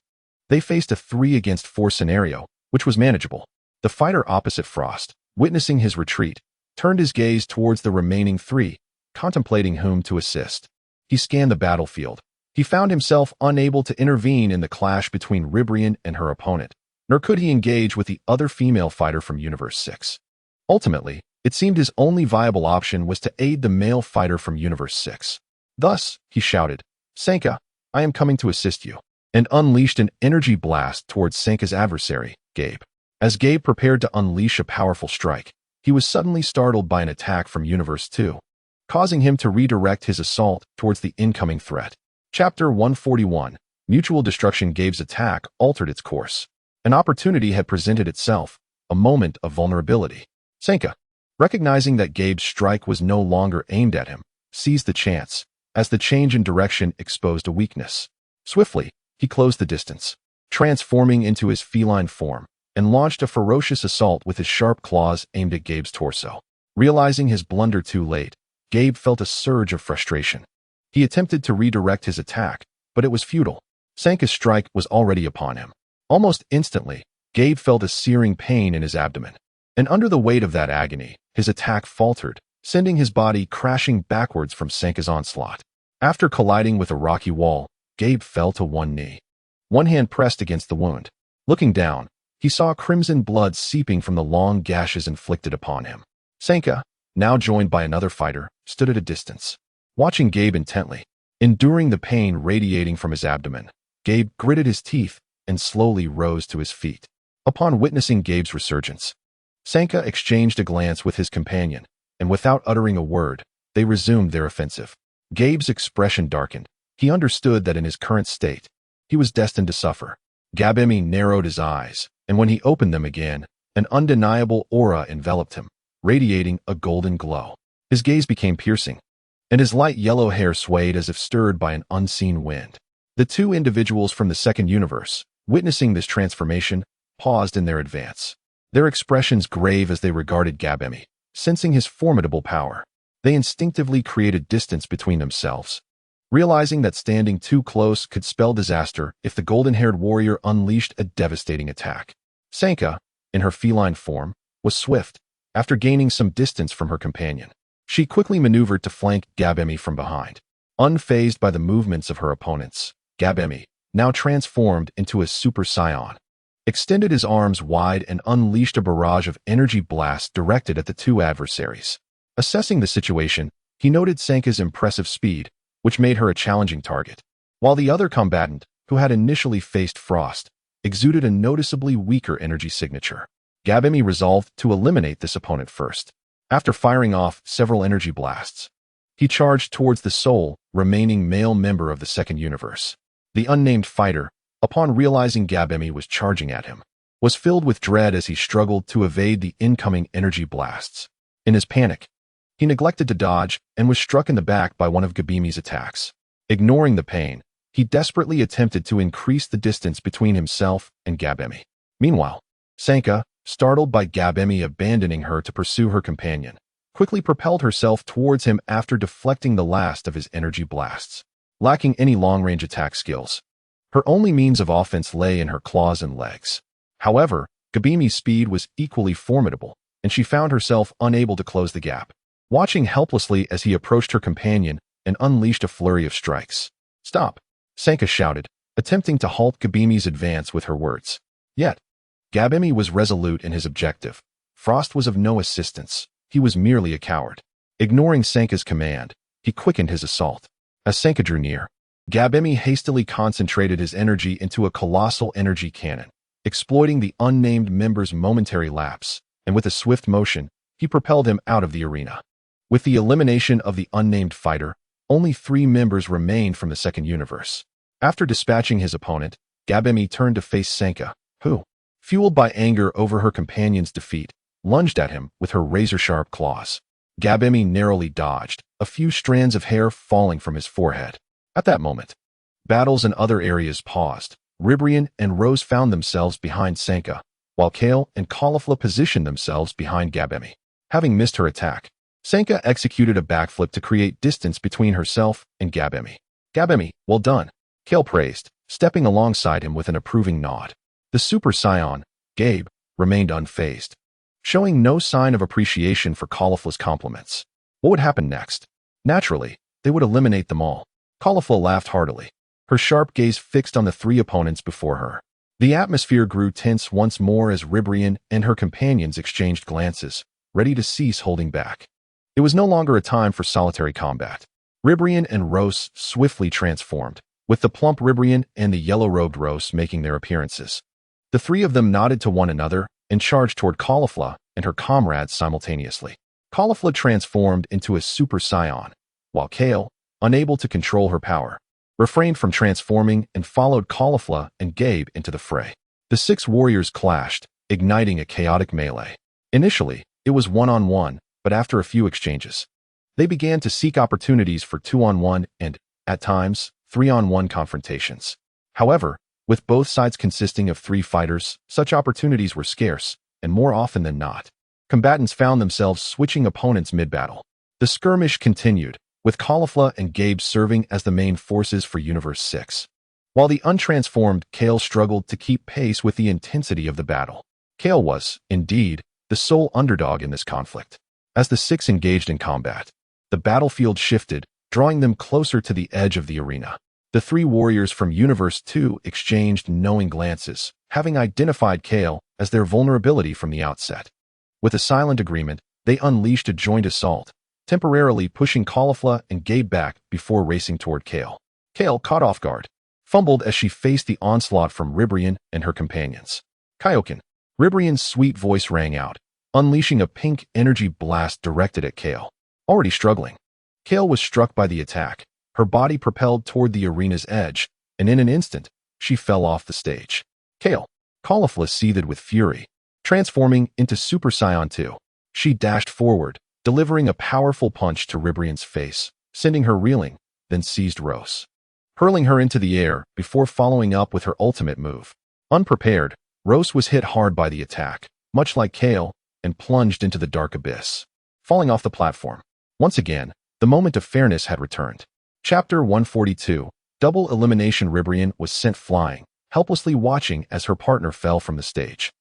They faced a 3-against-4 scenario, which was manageable. The fighter opposite Frost, witnessing his retreat, turned his gaze towards the remaining three, contemplating whom to assist. He scanned the battlefield. He found himself unable to intervene in the clash between Ribrian and her opponent, nor could he engage with the other female fighter from Universe 6. Ultimately, it seemed his only viable option was to aid the male fighter from Universe 6. Thus, he shouted, "Sanka, I am coming to assist you," and unleashed an energy blast towards Sanka's adversary, Gabe. As Gabe prepared to unleash a powerful strike, he was suddenly startled by an attack from Universe 2, causing him to redirect his assault towards the incoming threat. Chapter 141, Mutual Destruction. Gabe's attack altered its course. An opportunity had presented itself, a moment of vulnerability. Sanka, recognizing that Gabe's strike was no longer aimed at him, seized the chance, as the change in direction exposed a weakness. Swiftly, he closed the distance, transforming into his feline form, and launched a ferocious assault with his sharp claws aimed at Gabe's torso. Realizing his blunder too late, Gabe felt a surge of frustration. He attempted to redirect his attack, but it was futile. Sanka's strike was already upon him. Almost instantly, Gabe felt a searing pain in his abdomen, and under the weight of that agony, his attack faltered, sending his body crashing backwards from Sanka's onslaught. After colliding with a rocky wall, Gabe fell to one knee. One hand pressed against the wound. Looking down, he saw crimson blood seeping from the long gashes inflicted upon him. Sanka, now joined by another fighter, stood at a distance, watching Gabe intently. Enduring the pain radiating from his abdomen, Gabe gritted his teeth and slowly rose to his feet. Upon witnessing Gabe's resurgence, Sanka exchanged a glance with his companion, and without uttering a word, they resumed their offensive. Gabe's expression darkened. He understood that in his current state, he was destined to suffer. Gabemi narrowed his eyes, and when he opened them again, an undeniable aura enveloped him, radiating a golden glow. His gaze became piercing, and his light yellow hair swayed as if stirred by an unseen wind. The two individuals from the second universe, witnessing this transformation, paused in their advance, their expressions grave as they regarded Gabemi, sensing his formidable power. They instinctively created distance between themselves, realizing that standing too close could spell disaster if the golden-haired warrior unleashed a devastating attack. Sanka, in her feline form, was swift. After gaining some distance from her companion, she quickly maneuvered to flank Gabemi from behind. Unfazed by the movements of her opponents, Gabemi, now transformed into a super scion, extended his arms wide and unleashed a barrage of energy blasts directed at the two adversaries. Assessing the situation, he noted Sanka's impressive speed, which made her a challenging target, while the other combatant, who had initially faced Frost, exuded a noticeably weaker energy signature. Gabemi resolved to eliminate this opponent first. After firing off several energy blasts, he charged towards the sole remaining male member of the second universe. The unnamed fighter, upon realizing Gabemi was charging at him, was filled with dread as he struggled to evade the incoming energy blasts. In his panic, he neglected to dodge and was struck in the back by one of Gabemi's attacks. Ignoring the pain, he desperately attempted to increase the distance between himself and Gabemi. Meanwhile, Sanka, startled by Gabemi abandoning her to pursue her companion, quickly propelled herself towards him after deflecting the last of his energy blasts. Lacking any long-range attack skills, her only means of offense lay in her claws and legs. However, Gabimi's speed was equally formidable, and she found herself unable to close the gap, watching helplessly as he approached her companion and unleashed a flurry of strikes. "Stop!" Sanka shouted, attempting to halt Gabimi's advance with her words. Yet, Gabimi was resolute in his objective. Frost was of no assistance. He was merely a coward. Ignoring Sanka's command, he quickened his assault. As Sanka drew near, Gabimi hastily concentrated his energy into a colossal energy cannon, exploiting the unnamed member's momentary lapse, and with a swift motion, he propelled him out of the arena. With the elimination of the unnamed fighter, only 3 members remained from the second universe. After dispatching his opponent, Gabimi turned to face Sanka, who, fueled by anger over her companion's defeat, lunged at him with her razor-sharp claws. Gabimi narrowly dodged, a few strands of hair falling from his forehead. At that moment, battles in other areas paused. Ribrian and Rose found themselves behind Sanka, while Kaal and Caulifla positioned themselves behind Gabimi. Having missed her attack, Sanka executed a backflip to create distance between herself and Gabimi. "Gabimi, well done," Kaal praised, stepping alongside him with an approving nod. The super scion, Gabe, remained unfazed, showing no sign of appreciation for Caulifla's compliments. What would happen next? Naturally, they would eliminate them all. Caulifla laughed heartily, her sharp gaze fixed on the 3 opponents before her. The atmosphere grew tense once more as Ribrian and her companions exchanged glances, ready to cease holding back. It was no longer a time for solitary combat. Ribrian and Rose swiftly transformed, with the plump Ribrian and the yellow-robed Rose making their appearances. The 3 of them nodded to one another and charged toward Caulifla and her comrades simultaneously. Caulifla transformed into a super scion, while Kaal, unable to control her power, refrained from transforming and followed Caulifla and Gabe into the fray. The 6 warriors clashed, igniting a chaotic melee. Initially, it was 1-on-1, but after a few exchanges, they began to seek opportunities for 2-on-1 and, at times, 3-on-1 confrontations. However, with both sides consisting of 3 fighters, such opportunities were scarce, and more often than not, combatants found themselves switching opponents mid-battle. The skirmish continued, with Caulifla and Gabe serving as the main forces for Universe 6. While the untransformed Kaal struggled to keep pace with the intensity of the battle. Kaal was, indeed, the sole underdog in this conflict. As the 6 engaged in combat, the battlefield shifted, drawing them closer to the edge of the arena. The 3 warriors from Universe 2 exchanged knowing glances, having identified Kaal as their vulnerability from the outset. With a silent agreement, they unleashed a joint assault, temporarily pushing Caulifla and Gabe back before racing toward Kaal. Kaal, caught off guard, fumbled as she faced the onslaught from Ribrian and her companions. "Kaioken!" Ribrian's sweet voice rang out, unleashing a pink energy blast directed at Kaal. Already struggling, Kaal was struck by the attack, her body propelled toward the arena's edge, and in an instant, she fell off the stage. "Kaal!" Caulifla seethed with fury, transforming into Super Saiyan 2. She dashed forward, delivering a powerful punch to Ribrian's face, sending her reeling, then seized Rose, hurling her into the air before following up with her ultimate move. Unprepared, Rose was hit hard by the attack, much like Kaal, and plunged into the dark abyss, falling off the platform. Once again, the moment of fairness had returned. Chapter 142, Double Elimination. Ribrian was sent flying, helplessly watching as her partner fell from the stage.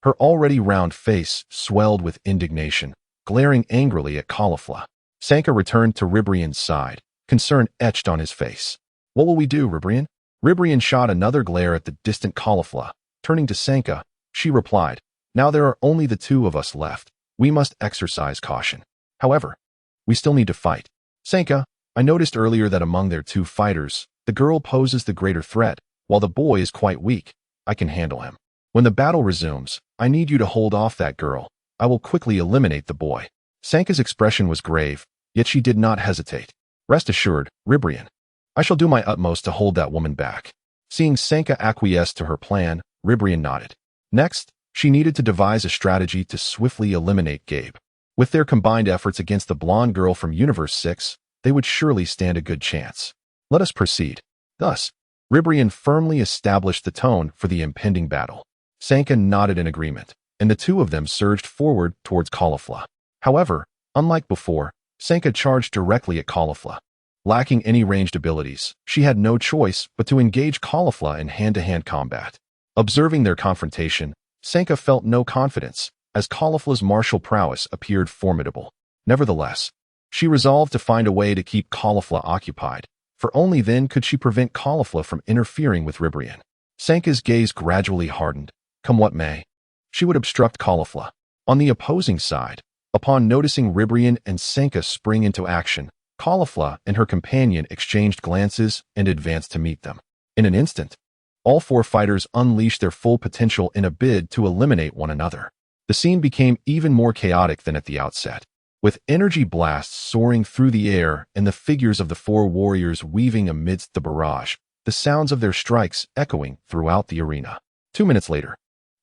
Her already round face swelled with indignation, glaring angrily at Caulifla. Sanka returned to Ribrian's side, concern etched on his face. "What will we do, Ribrian?" Ribrian shot another glare at the distant Caulifla. Turning to Sanka, she replied, "Now there are only the 2 of us left. We must exercise caution. However, we still need to fight. Sanka, I noticed earlier that among their 2 fighters, the girl poses the greater threat, while the boy is quite weak. I can handle him. When the battle resumes, I need you to hold off that girl. I will quickly eliminate the boy." Sanka's expression was grave, yet she did not hesitate. "Rest assured, Ribrian, I shall do my utmost to hold that woman back." Seeing Sanka acquiesce to her plan, Ribrian nodded. Next, she needed to devise a strategy to swiftly eliminate Gabe. With their combined efforts against the blonde girl from Universe 6, they would surely stand a good chance. Let us proceed. Thus, Ribrian firmly established the tone for the impending battle. Sanka nodded in agreement, and the 2 of them surged forward towards Caulifla. However, unlike before, Sanka charged directly at Caulifla. Lacking any ranged abilities, she had no choice but to engage Caulifla in hand-to-hand combat. Observing their confrontation, Sanka felt no confidence, as Caulifla's martial prowess appeared formidable. Nevertheless, she resolved to find a way to keep Caulifla occupied, for only then could she prevent Caulifla from interfering with Ribrian. Sanka's gaze gradually hardened. Come what may, she would obstruct Caulifla. On the opposing side, upon noticing Ribrian and Sanka spring into action, Caulifla and her companion exchanged glances and advanced to meet them. In an instant, all four fighters unleashed their full potential in a bid to eliminate one another. The scene became even more chaotic than at the outset, with energy blasts soaring through the air and the figures of the four warriors weaving amidst the barrage, the sounds of their strikes echoing throughout the arena. 2 minutes later,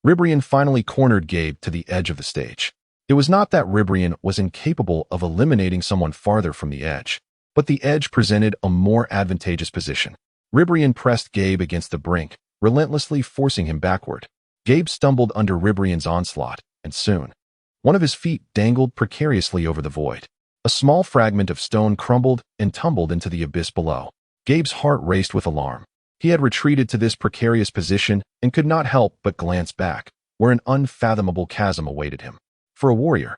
Ribrian finally cornered Gabe to the edge of the stage. It was not that Ribrian was incapable of eliminating someone farther from the edge, but the edge presented a more advantageous position. Ribrian pressed Gabe against the brink, relentlessly forcing him backward. Gabe stumbled under Ribrian's onslaught, and soon, one of his feet dangled precariously over the void. A small fragment of stone crumbled and tumbled into the abyss below. Gabe's heart raced with alarm. He had retreated to this precarious position and could not help but glance back, where an unfathomable chasm awaited him. For a warrior,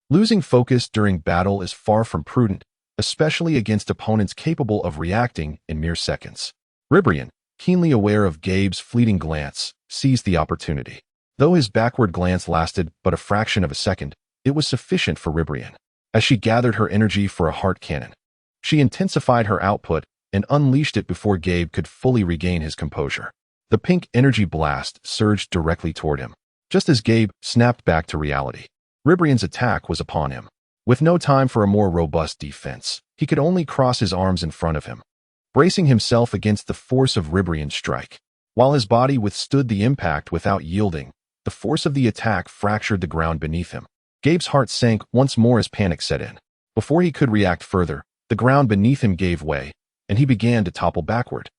losing focus during battle is far from prudent, especially against opponents capable of reacting in mere seconds. Ribrian, keenly aware of Gabe's fleeting glance, seized the opportunity. Though his backward glance lasted but a fraction of a second, it was sufficient for Ribrian. As she gathered her energy for a heart cannon, she intensified her output and unleashed it before Gabe could fully regain his composure. The pink energy blast surged directly toward him. Just as Gabe snapped back to reality, Ribrian's attack was upon him. With no time for a more robust defense, he could only cross his arms in front of him, bracing himself against the force of Ribrian's strike. While his body withstood the impact without yielding, the force of the attack fractured the ground beneath him. Gabe's heart sank once more as panic set in. Before he could react further, the ground beneath him gave way, and he began to topple backward.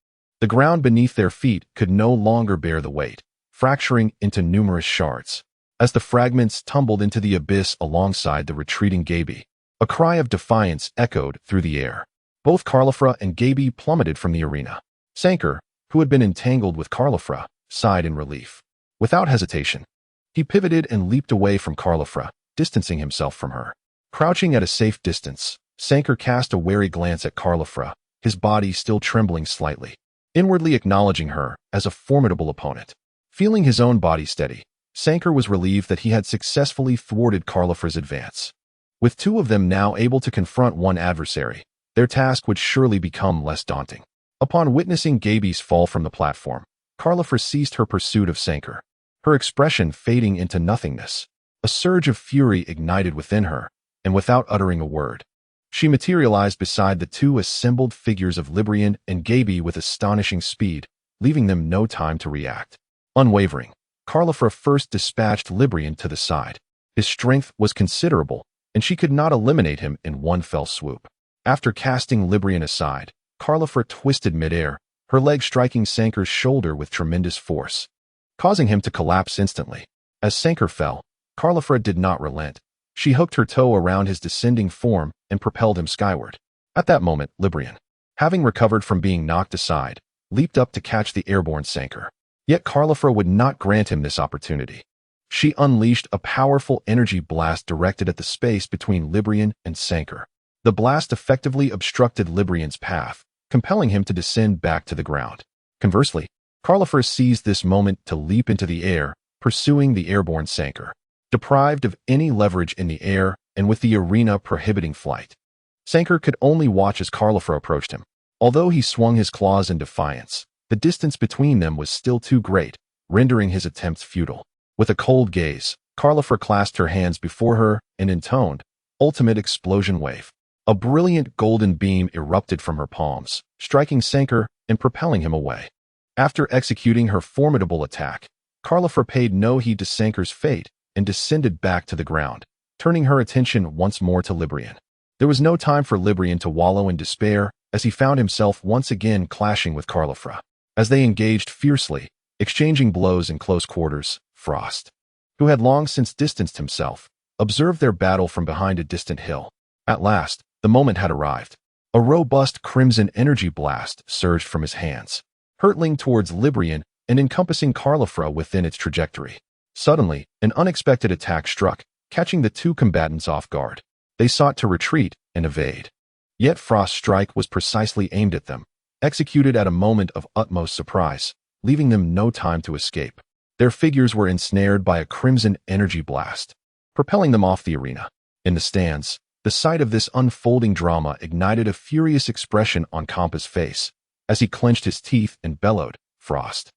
The ground beneath their feet could no longer bear the weight, fracturing into numerous shards. As the fragments tumbled into the abyss alongside the retreating Gabe, a cry of defiance echoed through the air. Both Caulifla and Gabe plummeted from the arena. Sanker, who had been entangled with Caulifla, sighed in relief. Without hesitation, he pivoted and leaped away from Caulifla, distancing himself from her. Crouching at a safe distance, Sanker cast a wary glance at Caulifla, his body still trembling slightly, inwardly acknowledging her as a formidable opponent. Feeling his own body steady, Sanker was relieved that he had successfully thwarted Caulifla's advance. With two of them now able to confront one adversary, their task would surely become less daunting. Upon witnessing Gabe's fall from the platform, Caulifla ceased her pursuit of Sanker, her expression fading into nothingness. A surge of fury ignited within her, and without uttering a word, she materialized beside the two assembled figures of Ribrian and Gabe with astonishing speed, leaving them no time to react. Unwavering, Caulifla first dispatched Ribrian to the side. His strength was considerable, and she could not eliminate him in one fell swoop. After casting Ribrian aside, Caulifla twisted midair, her leg striking Sanker's shoulder with tremendous force, causing him to collapse instantly. As Sanker fell, Caulifla did not relent. She hooked her toe around his descending form and propelled him skyward. At that moment, Ribrian, having recovered from being knocked aside, leaped up to catch the airborne Sanker. Yet Caulifla would not grant him this opportunity. She unleashed a powerful energy blast directed at the space between Ribrian and Sanker. The blast effectively obstructed Ribrian's path, compelling him to descend back to the ground. Conversely, Caulifla seized this moment to leap into the air, pursuing the airborne Sanker. Deprived of any leverage in the air and with the arena prohibiting flight, Sanker could only watch as Caulifla approached him. Although he swung his claws in defiance, the distance between them was still too great, rendering his attempts futile. With a cold gaze, Caulifla clasped her hands before her and intoned, "Ultimate explosion wave." A brilliant golden beam erupted from her palms, striking Sanker and propelling him away. After executing her formidable attack, Caulifla paid no heed to Sanker's fate and descended back to the ground, turning her attention once more to Ribrian. There was no time for Ribrian to wallow in despair, as he found himself once again clashing with Caulifla. As they engaged fiercely, exchanging blows in close quarters, Frost, who had long since distanced himself, observed their battle from behind a distant hill. At last, the moment had arrived. A robust crimson energy blast surged from his hands, hurtling towards Ribrian and encompassing Caulifla within its trajectory. Suddenly, an unexpected attack struck, catching the two combatants off guard. They sought to retreat and evade. Yet Frost's strike was precisely aimed at them, executed at a moment of utmost surprise, leaving them no time to escape. Their figures were ensnared by a crimson energy blast, propelling them off the arena. In the stands, the sight of this unfolding drama ignited a furious expression on Kampa's face, as he clenched his teeth and bellowed, "Frost!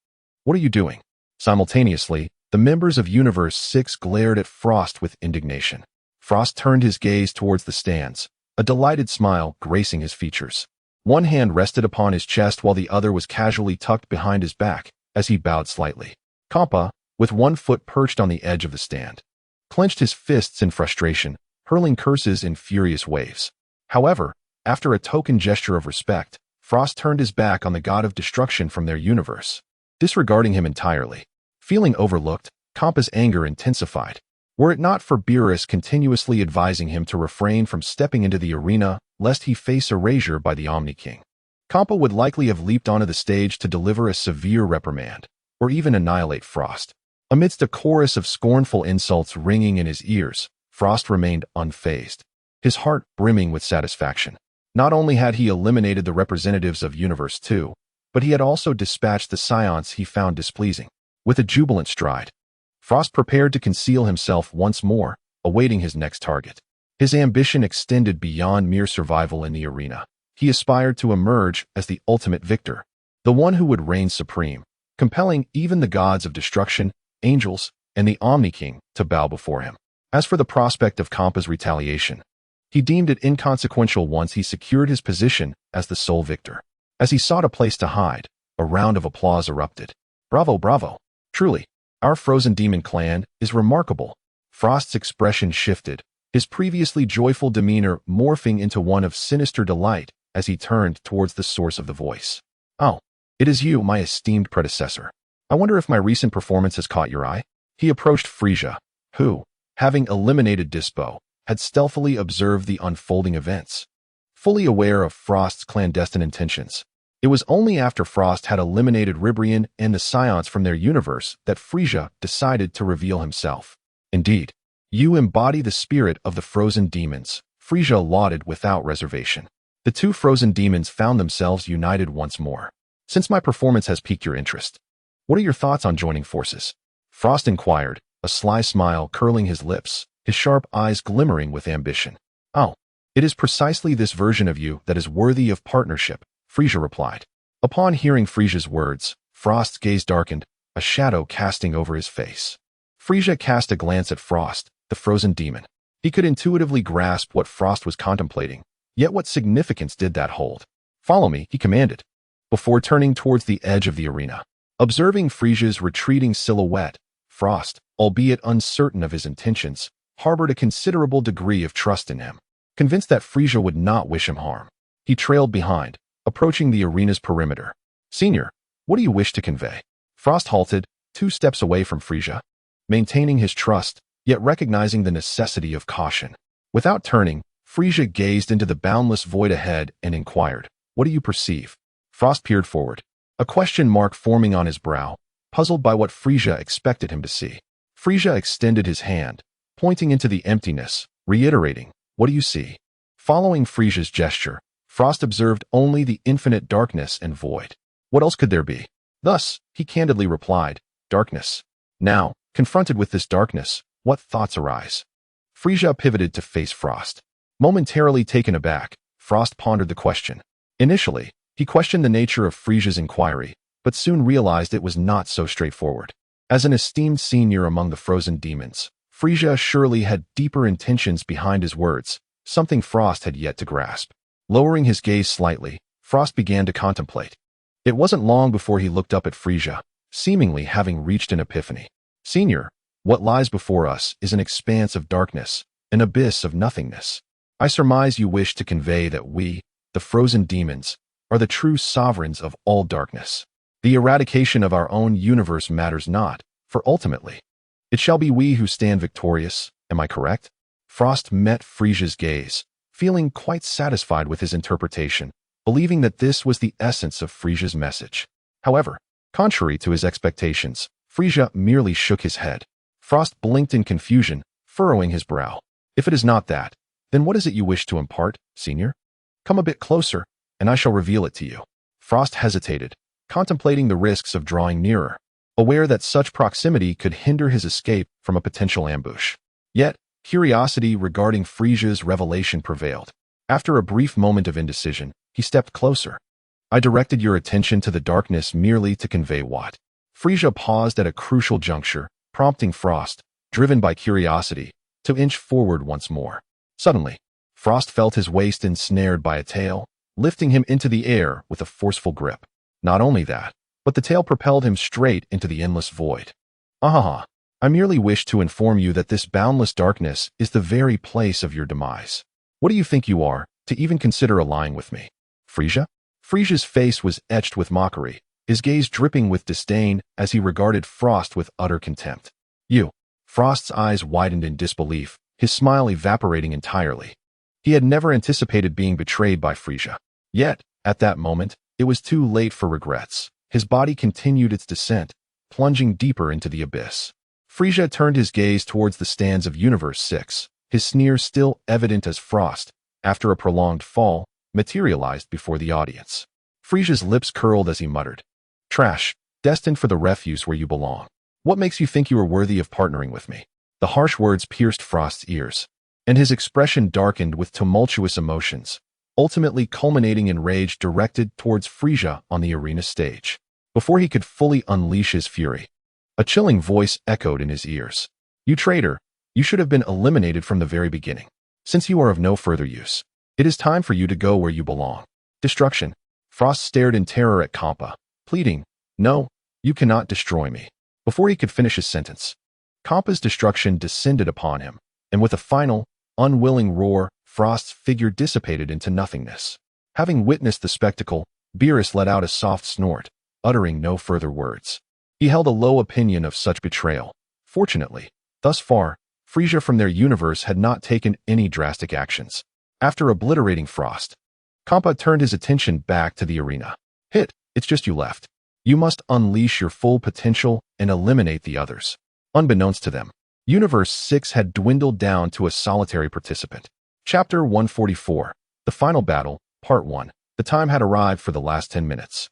What are you doing?" Simultaneously, the members of Universe 6 glared at Frost with indignation. Frost turned his gaze towards the stands, a delighted smile gracing his features. One hand rested upon his chest while the other was casually tucked behind his back as he bowed slightly. Kampa, with one foot perched on the edge of the stand, clenched his fists in frustration, hurling curses in furious waves. However, after a token gesture of respect, Frost turned his back on the god of destruction from their universe, disregarding him entirely. Feeling overlooked, Kampa's anger intensified. Were it not for Beerus continuously advising him to refrain from stepping into the arena lest he face erasure by the Omni King, Kampa would likely have leaped onto the stage to deliver a severe reprimand, or even annihilate Frost. Amidst a chorus of scornful insults ringing in his ears, Frost remained unfazed, his heart brimming with satisfaction. Not only had he eliminated the representatives of Universe 2, but he had also dispatched the scions he found displeasing. With a jubilant stride, Frost prepared to conceal himself once more, awaiting his next target. His ambition extended beyond mere survival in the arena. He aspired to emerge as the ultimate victor, the one who would reign supreme, compelling even the gods of destruction, angels, and the Omni King to bow before him. As for the prospect of Kampa's retaliation, he deemed it inconsequential once he secured his position as the sole victor. As he sought a place to hide, a round of applause erupted. "Bravo, bravo! Truly, our frozen demon clan is remarkable." Frost's expression shifted, his previously joyful demeanor morphing into one of sinister delight as he turned towards the source of the voice. "Oh, it is you, my esteemed predecessor. I wonder if my recent performance has caught your eye?" He approached Frieza, who, having eliminated Dispo, had stealthily observed the unfolding events. Fully aware of Frost's clandestine intentions, it was only after Frost had eliminated Ribrian and the Scions from their universe that Frieza decided to reveal himself. "Indeed, you embody the spirit of the frozen demons," Frieza lauded without reservation. The two frozen demons found themselves united once more. "Since my performance has piqued your interest, what are your thoughts on joining forces?" Frost inquired, a sly smile curling his lips, his sharp eyes glimmering with ambition. "Oh, it is precisely this version of you that is worthy of partnership," Frieza replied. Upon hearing Frieza's words, Frost's gaze darkened, a shadow casting over his face. Frieza cast a glance at Frost, the frozen demon. He could intuitively grasp what Frost was contemplating, yet what significance did that hold? "Follow me," he commanded, before turning towards the edge of the arena. Observing Frieza's retreating silhouette, Frost, albeit uncertain of his intentions, harbored a considerable degree of trust in him. Convinced that Frieza would not wish him harm, he trailed behind, approaching the arena's perimeter. "Senior, what do you wish to convey?" Frost halted, 2 steps away from Frieza, maintaining his trust, yet recognizing the necessity of caution. Without turning, Frieza gazed into the boundless void ahead and inquired, "What do you perceive?" Frost peered forward, a question mark forming on his brow, puzzled by what Frieza expected him to see. Frieza extended his hand, pointing into the emptiness, reiterating, "What do you see?" Following Frieza's gesture, Frost observed only the infinite darkness and void. What else could there be? Thus, he candidly replied, "Darkness." Now, confronted with this darkness, what thoughts arise? Frieza pivoted to face Frost. Momentarily taken aback, Frost pondered the question. Initially, he questioned the nature of Frieza's inquiry, but soon realized it was not so straightforward. As an esteemed senior among the frozen demons, Frieza surely had deeper intentions behind his words, something Frost had yet to grasp. Lowering his gaze slightly, Frost began to contemplate. It wasn't long before he looked up at Frieza, seemingly having reached an epiphany. "Senior, what lies before us is an expanse of darkness, an abyss of nothingness. I surmise you wish to convey that we, the frozen demons, are the true sovereigns of all darkness. The eradication of our own universe matters not, for ultimately, it shall be we who stand victorious, am I correct?" Frost met Frieza's gaze, feeling quite satisfied with his interpretation, believing that this was the essence of Frieza's message. However, contrary to his expectations, Frieza merely shook his head. Frost blinked in confusion, furrowing his brow. If it is not that, then what is it you wish to impart, senior? Come a bit closer, and I shall reveal it to you. Frost hesitated, contemplating the risks of drawing nearer, aware that such proximity could hinder his escape from a potential ambush. Yet, curiosity regarding Frieza's revelation prevailed. After a brief moment of indecision, he stepped closer. I directed your attention to the darkness merely to convey what? Frieza paused at a crucial juncture, prompting Frost, driven by curiosity, to inch forward once more. Suddenly, Frost felt his waist ensnared by a tail, lifting him into the air with a forceful grip. Not only that, but the tail propelled him straight into the endless void. Ahaha, I merely wish to inform you that this boundless darkness is the very place of your demise. What do you think you are, to even consider allying with me? Frieza? Frieza's face was etched with mockery, his gaze dripping with disdain as he regarded Frost with utter contempt. You. Frost's eyes widened in disbelief, his smile evaporating entirely. He had never anticipated being betrayed by Frieza. Yet, at that moment, it was too late for regrets. His body continued its descent, plunging deeper into the abyss. Frieza turned his gaze towards the stands of Universe 6, his sneer still evident as Frost, after a prolonged fall, materialized before the audience. Frieza's lips curled as he muttered, "Trash, destined for the refuse where you belong. What makes you think you are worthy of partnering with me?" The harsh words pierced Frost's ears, and his expression darkened with tumultuous emotions, ultimately culminating in rage directed towards Frieza on the arena stage. Before he could fully unleash his fury, a chilling voice echoed in his ears. "You traitor, you should have been eliminated from the very beginning. Since you are of no further use, it is time for you to go where you belong." Destruction. Frost stared in terror at Kampa, pleading, "No, you cannot destroy me." Before he could finish his sentence, Kampa's destruction descended upon him, and with a final, unwilling roar, Frost's figure dissipated into nothingness. Having witnessed the spectacle, Beerus let out a soft snort, uttering no further words. He held a low opinion of such betrayal. Fortunately, thus far, Frieza from their universe had not taken any drastic actions. After obliterating Frost, Kampa turned his attention back to the arena. "Hit, it's just you left. You must unleash your full potential and eliminate the others." Unbeknownst to them, Universe 6 had dwindled down to a solitary participant. Chapter 144, The Final Battle, Part 1. The time had arrived for the last 10 minutes.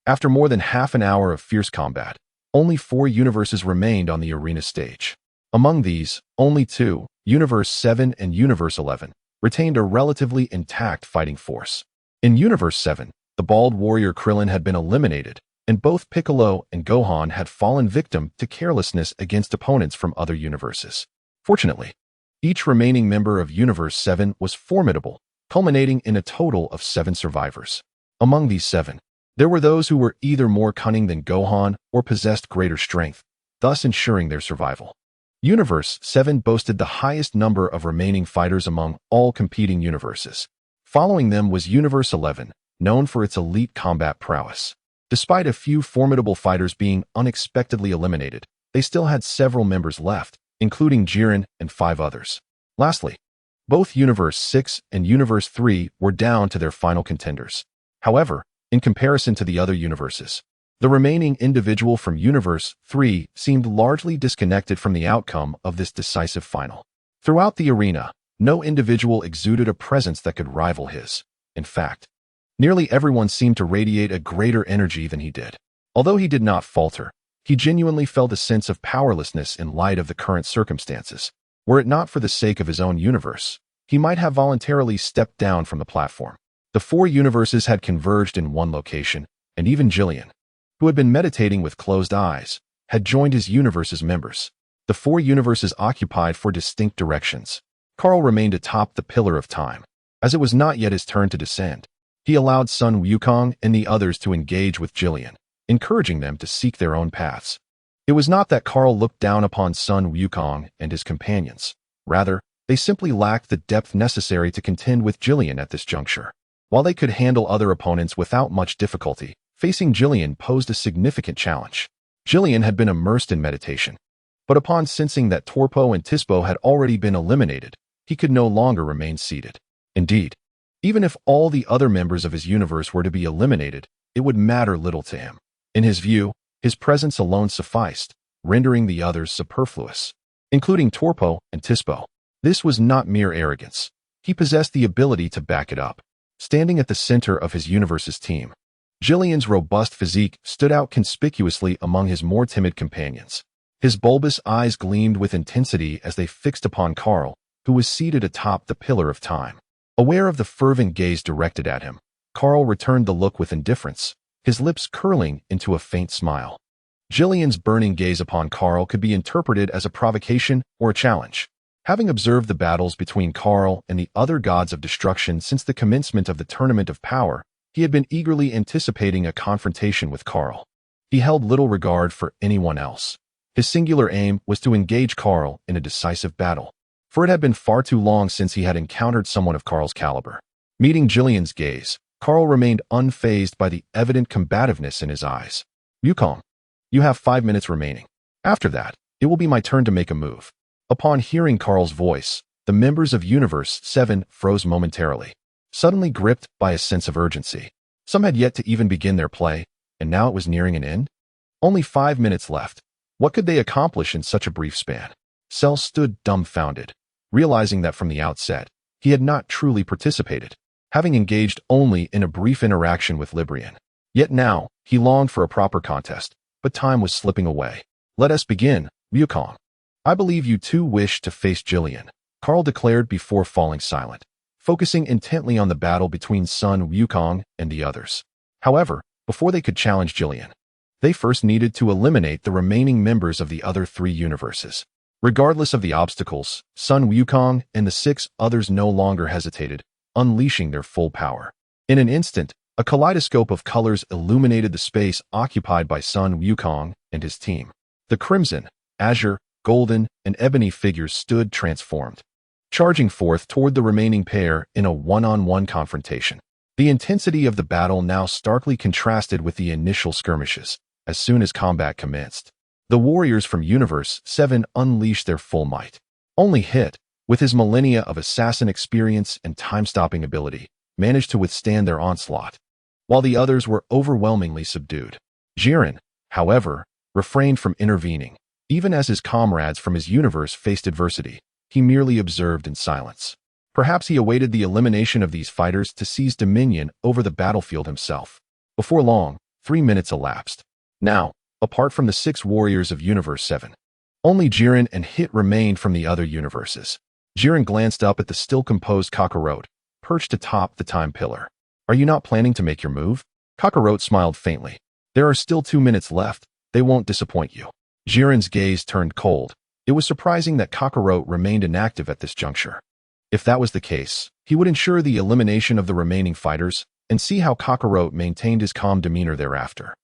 After more than half an hour of fierce combat, only 4 universes remained on the arena stage. Among these, only 2, Universe 7 and Universe 11, retained a relatively intact fighting force. In Universe 7, the bald warrior Krillin had been eliminated, and both Piccolo and Gohan had fallen victim to carelessness against opponents from other universes. Fortunately, each remaining member of Universe 7 was formidable, culminating in a total of 7 survivors. Among these 7, there were those who were either more cunning than Gohan or possessed greater strength, thus ensuring their survival. Universe 7 boasted the highest number of remaining fighters among all competing universes. Following them was Universe 11, known for its elite combat prowess. Despite a few formidable fighters being unexpectedly eliminated, they still had several members left, including Jiren and 5 others. Lastly, both Universe 6 and Universe 3 were down to their final contenders. However, in comparison to the other universes, the remaining individual from Universe 3 seemed largely disconnected from the outcome of this decisive final. Throughout the arena, no individual exuded a presence that could rival his. In fact, nearly everyone seemed to radiate a greater energy than he did. Although he did not falter, he genuinely felt a sense of powerlessness in light of the current circumstances. Were it not for the sake of his own universe, he might have voluntarily stepped down from the platform. The 4 universes had converged in one location, and even Jillian, who had been meditating with closed eyes, had joined his universe's members. The 4 universes occupied 4 distinct directions. Carl remained atop the Pillar of Time. As it was not yet his turn to descend, he allowed Sun Wukong and the others to engage with Jillian, encouraging them to seek their own paths. It was not that Carl looked down upon Sun Wukong and his companions. Rather, they simply lacked the depth necessary to contend with Jillian at this juncture. While they could handle other opponents without much difficulty, facing Jillian posed a significant challenge. Jillian had been immersed in meditation, but upon sensing that Torpo and Tispo had already been eliminated, he could no longer remain seated. Indeed, even if all the other members of his universe were to be eliminated, it would matter little to him. In his view, his presence alone sufficed, rendering the others superfluous. including Torpo and Tispo. This was not mere arrogance. He possessed the ability to back it up. Standing at the center of his universe's team, Jillian's robust physique stood out conspicuously among his more timid companions. His bulbous eyes gleamed with intensity as they fixed upon Kaal, who was seated atop the Pillar of Time. Aware of the fervent gaze directed at him, Kaal returned the look with indifference, his lips curling into a faint smile. Jillian's burning gaze upon Kaal could be interpreted as a provocation or a challenge. Having observed the battles between Kaal and the other gods of destruction since the commencement of the Tournament of Power, he had been eagerly anticipating a confrontation with Kaal. He held little regard for anyone else. His singular aim was to engage Kaal in a decisive battle, for it had been far too long since he had encountered someone of Kaal's caliber. Meeting Jillian's gaze, Kaal remained unfazed by the evident combativeness in his eyes. "Wukong, you have 5 minutes remaining. After that, it will be my turn to make a move." Upon hearing Kaal's voice, the members of Universe 7 froze momentarily, suddenly gripped by a sense of urgency. Some had yet to even begin their play, and now it was nearing an end. Only 5 minutes left. What could they accomplish in such a brief span? Cell stood dumbfounded, realizing that from the outset, he had not truly participated, having engaged only in a brief interaction with Librian. Yet now, he longed for a proper contest, but time was slipping away. "Let us begin, Wukong. I believe you two wish to face Jillian," Kaal declared before falling silent, focusing intently on the battle between Sun Wukong and the others. However, before they could challenge Jillian, they first needed to eliminate the remaining members of the other 3 universes. Regardless of the obstacles, Sun Wukong and the 6 others no longer hesitated, unleashing their full power. In an instant, a kaleidoscope of colors illuminated the space occupied by Sun Wukong and his team. The crimson, azure, golden, and ebony figures stood transformed, charging forth toward the remaining pair in a one-on-one confrontation. The intensity of the battle now starkly contrasted with the initial skirmishes. As soon as combat commenced, the warriors from Universe 7 unleashed their full might. Only Hit, with his millennia of assassin experience and time-stopping ability, managed to withstand their onslaught, while the others were overwhelmingly subdued. Jiren, however, refrained from intervening. Even as his comrades from his universe faced adversity, he merely observed in silence. Perhaps he awaited the elimination of these fighters to seize dominion over the battlefield himself. Before long, 3 minutes elapsed. Now, apart from the 6 warriors of Universe 7, only Jiren and Hit remained from the other universes. Jiren glanced up at the still-composed Kakarot, perched atop the time pillar. "Are you not planning to make your move?" Kakarot smiled faintly. "There are still 2 minutes left. They won't disappoint you." Jiren's gaze turned cold. It was surprising that Kakarot remained inactive at this juncture. If that was the case, he would ensure the elimination of the remaining fighters and see how Kakarot maintained his calm demeanor thereafter.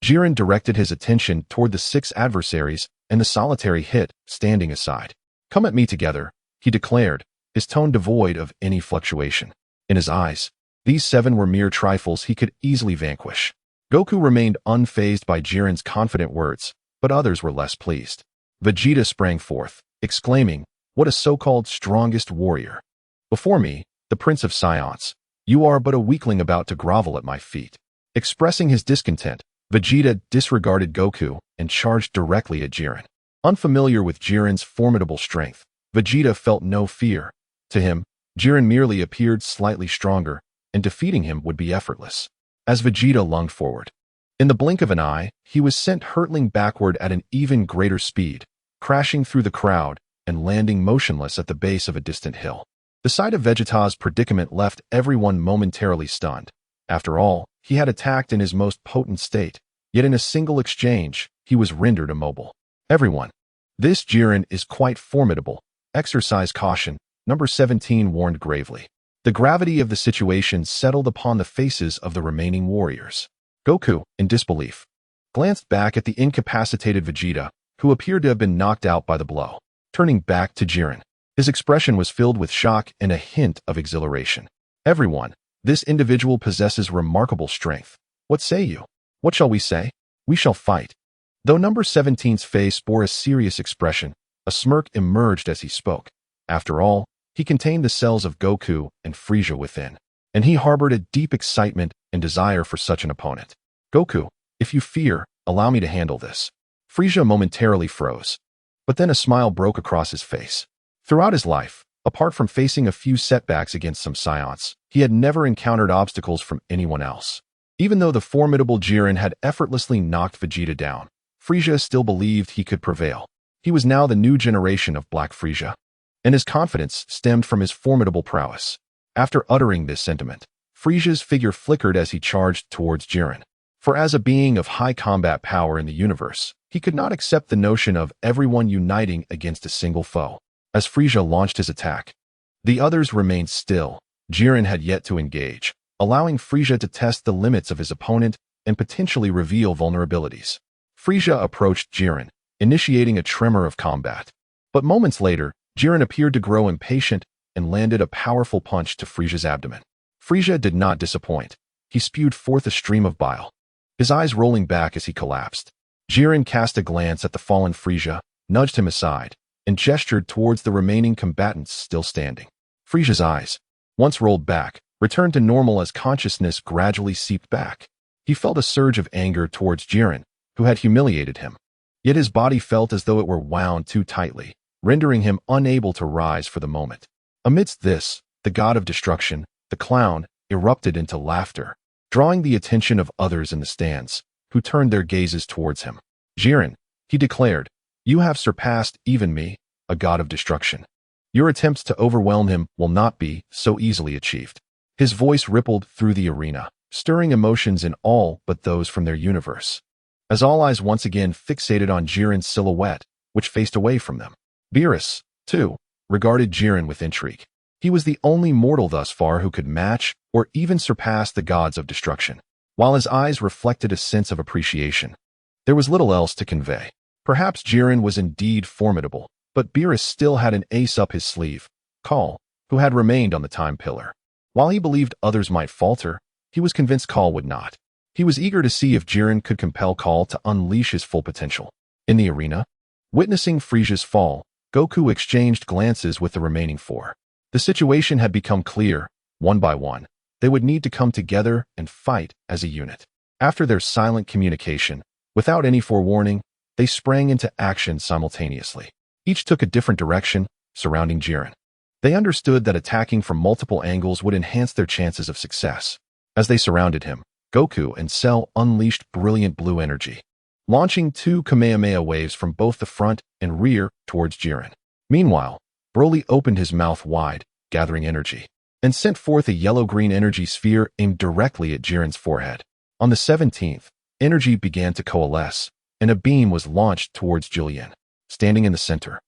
Jiren directed his attention toward the 6 adversaries and the solitary Hit standing aside. "Come at me together," he declared, his tone devoid of any fluctuation. In his eyes, these 7 were mere trifles he could easily vanquish. Goku remained unfazed by Jiren's confident words, but others were less pleased. Vegeta sprang forth, exclaiming, "What a so-called strongest warrior! Before me, the Prince of Scions, you are but a weakling about to grovel at my feet." Expressing his discontent, Vegeta disregarded Goku and charged directly at Jiren. Unfamiliar with Jiren's formidable strength, Vegeta felt no fear. To him, Jiren merely appeared slightly stronger, and defeating him would be effortless. As Vegeta lunged forward, in the blink of an eye, he was sent hurtling backward at an even greater speed, crashing through the crowd and landing motionless at the base of a distant hill. The sight of Vegeta's predicament left everyone momentarily stunned. After all, he had attacked in his most potent state, yet in a single exchange, he was rendered immobile. "Everyone, this Jiren is quite formidable. Exercise caution," Number 17 warned gravely. The gravity of the situation settled upon the faces of the remaining warriors. Goku, in disbelief, glanced back at the incapacitated Vegeta, who appeared to have been knocked out by the blow. Turning back to Jiren, his expression was filled with shock and a hint of exhilaration. "Everyone, this individual possesses remarkable strength. What say you? What shall we say? We shall fight." Though Number 17's face bore a serious expression, a smirk emerged as he spoke. After all, he contained the cells of Goku and Frieza within, and he harbored a deep excitement and desire for such an opponent. "Goku, if you fear, allow me to handle this." Frieza momentarily froze. But then a smile broke across his face. Throughout his life, apart from facing a few setbacks against some scions, he had never encountered obstacles from anyone else. Even though the formidable Jiren had effortlessly knocked Vegeta down, Frieza still believed he could prevail. He was now the new generation of Black Frieza, and his confidence stemmed from his formidable prowess. After uttering this sentiment, Frieza's figure flickered as he charged towards Jiren. For as a being of high combat power in the universe, he could not accept the notion of everyone uniting against a single foe. As Frieza launched his attack, the others remained still. Jiren had yet to engage, allowing Frieza to test the limits of his opponent and potentially reveal vulnerabilities. Frieza approached Jiren, initiating a tremor of combat. But moments later, Jiren appeared to grow impatient and landed a powerful punch to Frieza's abdomen. Frieza did not disappoint. He spewed forth a stream of bile, his eyes rolling back as he collapsed. Jiren cast a glance at the fallen Frieza, nudged him aside, and gestured towards the remaining combatants still standing. Frieza's eyes, once rolled back, returned to normal as consciousness gradually seeped back. He felt a surge of anger towards Jiren, who had humiliated him. Yet his body felt as though it were wound too tightly, rendering him unable to rise for the moment. Amidst this, the god of destruction, the clown, erupted into laughter, drawing the attention of others in the stands, who turned their gazes towards him. Jiren, he declared, you have surpassed even me, a god of destruction. Your attempts to overwhelm him will not be so easily achieved. His voice rippled through the arena, stirring emotions in all but those from their universe. As all eyes once again fixated on Jiren's silhouette, which faced away from them. Beerus, too, regarded Jiren with intrigue. He was the only mortal thus far who could match or even surpass the gods of destruction. While his eyes reflected a sense of appreciation, there was little else to convey. Perhaps Jiren was indeed formidable, but Beerus still had an ace up his sleeve, Kaal, who had remained on the time pillar. While he believed others might falter, he was convinced Kaal would not. He was eager to see if Jiren could compel Kaal to unleash his full potential. In the arena, witnessing Frieza's fall, Goku exchanged glances with the remaining four. The situation had become clear. One by one, they would need to come together and fight as a unit. After their silent communication, without any forewarning, they sprang into action simultaneously. Each took a different direction, surrounding Jiren. They understood that attacking from multiple angles would enhance their chances of success. As they surrounded him, Goku and Cell unleashed brilliant blue energy, launching two Kamehameha waves from both the front and rear towards Jiren. Meanwhile, Broly opened his mouth wide, gathering energy, and sent forth a yellow-green energy sphere aimed directly at Jiren's forehead. On the 17th, energy began to coalesce, and a beam was launched towards Julian. Standing in the center,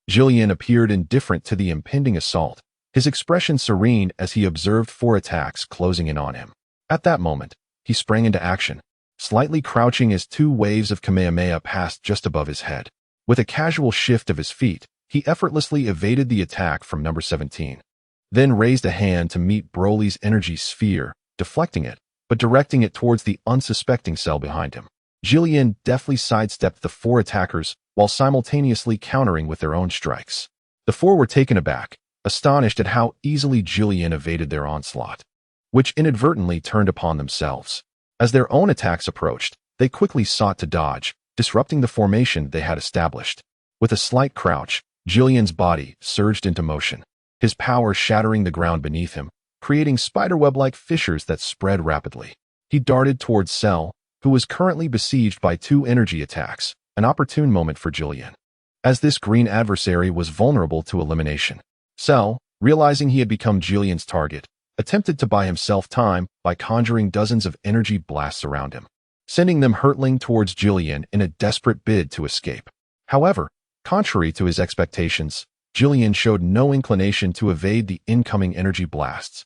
Julian appeared indifferent to the impending assault, his expression serene as he observed four attacks closing in on him. At that moment, he sprang into action, slightly crouching as two waves of Kamehameha passed just above his head. With a casual shift of his feet, he effortlessly evaded the attack from number 17, then raised a hand to meet Broly's energy sphere, deflecting it, but directing it towards the unsuspecting Cell behind him. Julian deftly sidestepped the four attackers while simultaneously countering with their own strikes. The four were taken aback, astonished at how easily Julian evaded their onslaught, which inadvertently turned upon themselves. As their own attacks approached, they quickly sought to dodge, disrupting the formation they had established. With a slight crouch, Julian's body surged into motion, his power shattering the ground beneath him, creating spiderweb-like fissures that spread rapidly. He darted towards Cell, who was currently besieged by two energy attacks, an opportune moment for Julian, as this green adversary was vulnerable to elimination. Cell, realizing he had become Julian's target, attempted to buy himself time by conjuring dozens of energy blasts around him, sending them hurtling towards Julian in a desperate bid to escape. However, contrary to his expectations, Julian showed no inclination to evade the incoming energy blasts,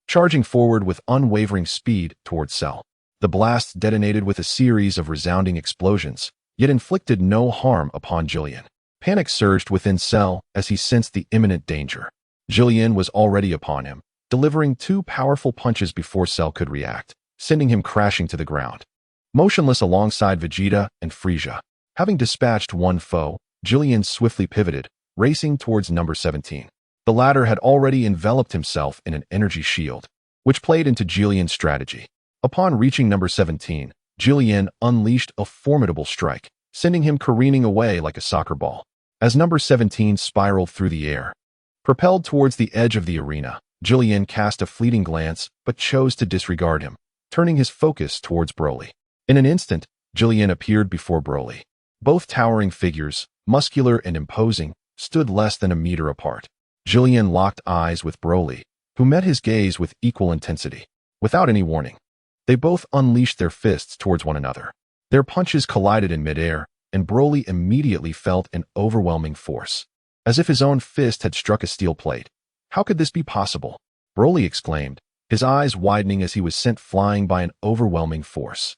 charging forward with unwavering speed towards Cell. The blasts detonated with a series of resounding explosions, yet inflicted no harm upon Julian. Panic surged within Cell as he sensed the imminent danger. Julian was already upon him, delivering two powerful punches before Cell could react, sending him crashing to the ground. Motionless alongside Vegeta and Frieza, having dispatched one foe, Julian swiftly pivoted, racing towards number 17. The latter had already enveloped himself in an energy shield, which played into Julian's strategy. Upon reaching number 17, Julian unleashed a formidable strike, sending him careening away like a soccer ball. As number 17 spiraled through the air. Propelled towards the edge of the arena, Jillian cast a fleeting glance but chose to disregard him, turning his focus towards Broly. In an instant, Jillian appeared before Broly. Both towering figures, muscular and imposing, stood less than a meter apart. Jillian locked eyes with Broly, who met his gaze with equal intensity. Without any warning, they both unleashed their fists towards one another. Their punches collided in midair, and Broly immediately felt an overwhelming force, as if his own fist had struck a steel plate. How could this be possible? Broly exclaimed, his eyes widening as he was sent flying by an overwhelming force.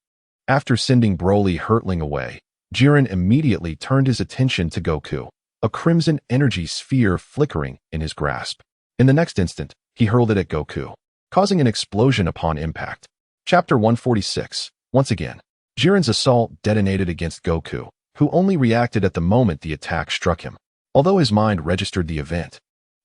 After sending Broly hurtling away, Jiren immediately turned his attention to Goku, a crimson energy sphere flickering in his grasp. In the next instant, he hurled it at Goku, causing an explosion upon impact. Chapter 146. Once again, Jiren's assault detonated against Goku, who only reacted at the moment the attack struck him. Although his mind registered the event,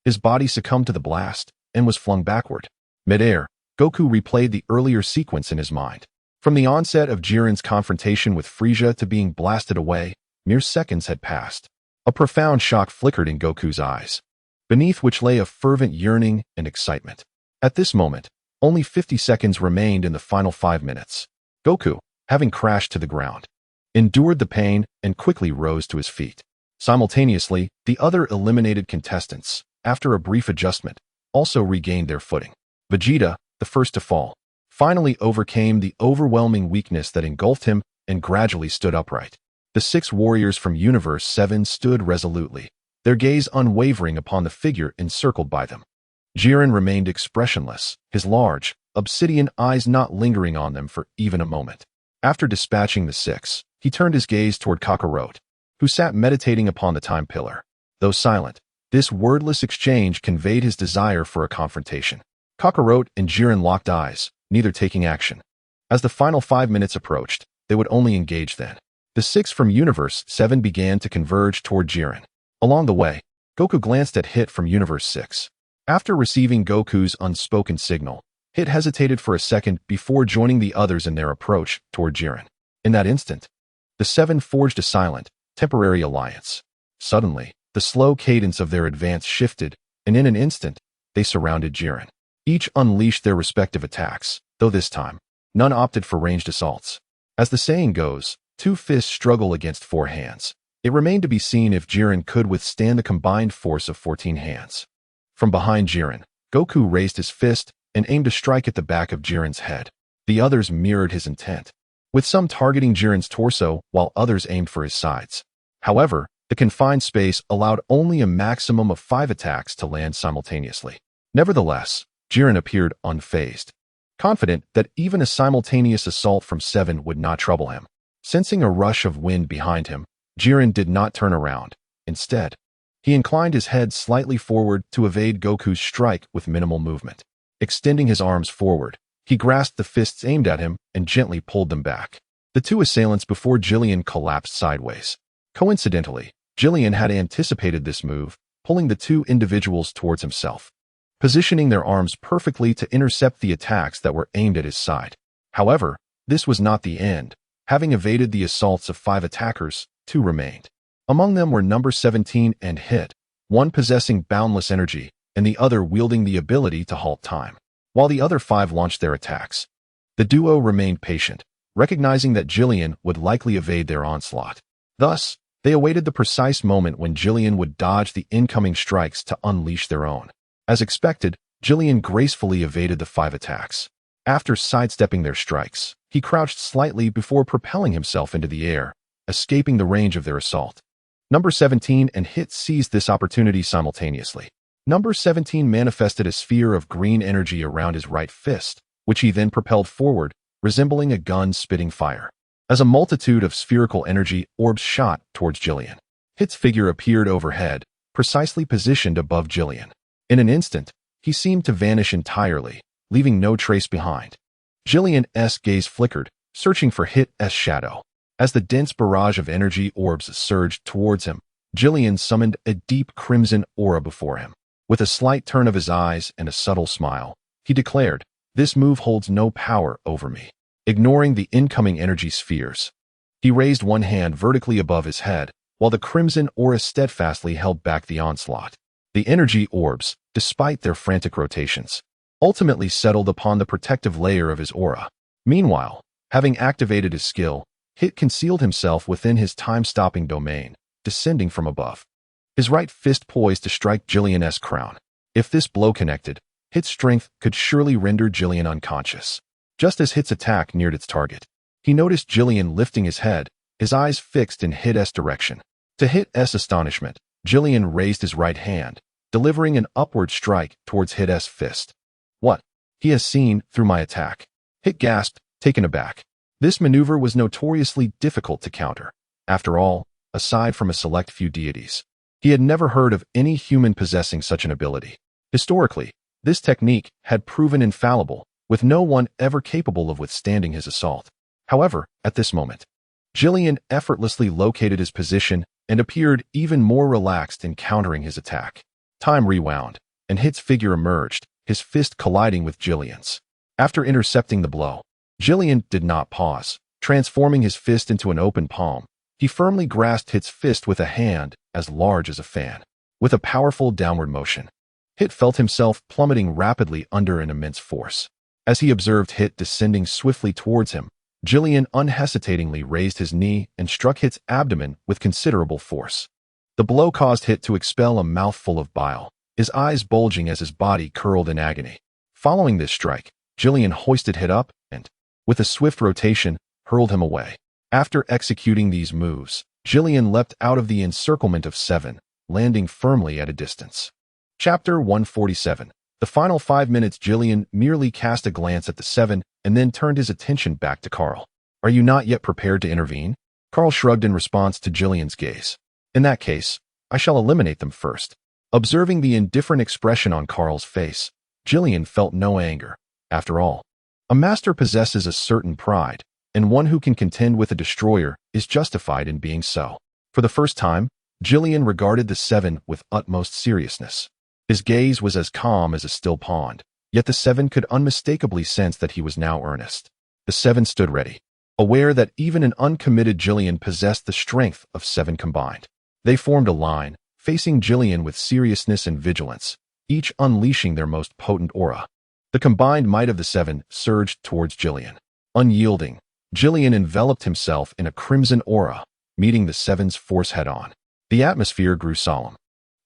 his body succumbed to the blast and was flung backward. Mid-air, Goku replayed the earlier sequence in his mind. From the onset of Jiren's confrontation with Frieza to being blasted away, mere seconds had passed. A profound shock flickered in Goku's eyes, beneath which lay a fervent yearning and excitement. At this moment, only 50 seconds remained in the final 5 minutes. Goku, having crashed to the ground, endured the pain and quickly rose to his feet. Simultaneously, the other eliminated contestants, after a brief adjustment, also regained their footing. Vegeta, the first to fall, finally overcame the overwhelming weakness that engulfed him and gradually stood upright. The 6 warriors from Universe 7 stood resolutely, their gaze unwavering upon the figure encircled by them. Jiren remained expressionless, his large, obsidian eyes not lingering on them for even a moment. After dispatching the 6, he turned his gaze toward Kakarot, who sat meditating upon the time pillar. Though silent, this wordless exchange conveyed his desire for a confrontation. Kakarot and Jiren locked eyes, neither taking action. As the final 5 minutes approached, they would only engage then. The 6 from Universe 7 began to converge toward Jiren. Along the way, Goku glanced at Hit from Universe 6. After receiving Goku's unspoken signal, Hit hesitated for a second before joining the others in their approach toward Jiren. In that instant, the 7 forged a silent, temporary alliance. Suddenly, the slow cadence of their advance shifted, and in an instant, they surrounded Jiren. Each unleashed their respective attacks, though this time, none opted for ranged assaults. As the saying goes, 2 fists struggle against 4 hands. It remained to be seen if Jiren could withstand the combined force of 14 hands. From behind Jiren, Goku raised his fist and aimed to strike at the back of Jiren's head. The others mirrored his intent, with some targeting Jiren's torso while others aimed for his sides. However, the confined space allowed only a maximum of 5 attacks to land simultaneously. Nevertheless, Jiren appeared unfazed, confident that even a simultaneous assault from 7 would not trouble him. Sensing a rush of wind behind him, Jiren did not turn around. Instead, he inclined his head slightly forward to evade Goku's strike with minimal movement. Extending his arms forward, he grasped the fists aimed at him and gently pulled them back. The 2 assailants before Jillian collapsed sideways. Coincidentally, Jillian had anticipated this move, pulling the 2 individuals towards himself, positioning their arms perfectly to intercept the attacks that were aimed at his side. However, this was not the end. Having evaded the assaults of 5 attackers, 2 remained. Among them were number 17 and Hit, one possessing boundless energy, and the other wielding the ability to halt time. While the other 5 launched their attacks, the duo remained patient, recognizing that Jillian would likely evade their onslaught. Thus, they awaited the precise moment when Jillian would dodge the incoming strikes to unleash their own. As expected, Jillian gracefully evaded the 5 attacks. After sidestepping their strikes, he crouched slightly before propelling himself into the air, escaping the range of their assault. Number 17 and Hit seized this opportunity simultaneously. Number 17 manifested a sphere of green energy around his right fist, which he then propelled forward, resembling a gun spitting fire. As a multitude of spherical energy orbs shot towards Jillian, Hit's figure appeared overhead, precisely positioned above Jillian. In an instant, he seemed to vanish entirely, leaving no trace behind. Jillian's gaze flickered, searching for Hit's shadow. As the dense barrage of energy orbs surged towards him, Jillian summoned a deep crimson aura before him. With a slight turn of his eyes and a subtle smile, he declared, "This move holds no power over me." Ignoring the incoming energy spheres, he raised one hand vertically above his head, while the crimson aura steadfastly held back the onslaught. The energy orbs, despite their frantic rotations, ultimately settled upon the protective layer of his aura. Meanwhile, having activated his skill, Hit concealed himself within his time-stopping domain, descending from above. His right fist poised to strike Jillian's crown. If this blow connected, Hit's strength could surely render Jillian unconscious. Just as Hit's attack neared its target, he noticed Jillian lifting his head, his eyes fixed in Hit's direction. To Hit's astonishment, Jillian raised his right hand, delivering an upward strike towards Hit's fist. What? He has seen through my attack. Hit gasped, taken aback. This maneuver was notoriously difficult to counter. After all, aside from a select few deities, he had never heard of any human possessing such an ability. Historically, this technique had proven infallible, with no one ever capable of withstanding his assault. However, at this moment, Jillian effortlessly located his position and appeared even more relaxed in countering his attack. Time rewound, and Hit's figure emerged, his fist colliding with Jillian's. After intercepting the blow, Jillian did not pause. Transforming his fist into an open palm, he firmly grasped Hit's fist with a hand as large as a fan. With a powerful downward motion, Hit felt himself plummeting rapidly under an immense force. As he observed Hit descending swiftly towards him, Jillian unhesitatingly raised his knee and struck Hit's abdomen with considerable force. The blow caused Hit to expel a mouthful of bile, his eyes bulging as his body curled in agony. Following this strike, Jillian hoisted Hit up and, with a swift rotation, hurled him away. After executing these moves, Jillian leapt out of the encirclement of 7, landing firmly at a distance. Chapter 147. The final 5 minutes Jillian merely cast a glance at the 7 and then turned his attention back to Kaal. Are you not yet prepared to intervene? Kaal shrugged in response to Jillian's gaze. In that case, I shall eliminate them first. Observing the indifferent expression on Kaal's face, Jillian felt no anger. After all, a master possesses a certain pride, and one who can contend with a destroyer is justified in being so. For the first time, Jillian regarded the 7 with utmost seriousness. His gaze was as calm as a still pond, yet the 7 could unmistakably sense that he was now earnest. The 7 stood ready, aware that even an uncommitted Jillian possessed the strength of 7 combined. They formed a line, facing Jillian with seriousness and vigilance, each unleashing their most potent aura. The combined might of the 7 surged towards Jillian. Unyielding, Jillian enveloped himself in a crimson aura, meeting the 7's force head-on. The atmosphere grew solemn,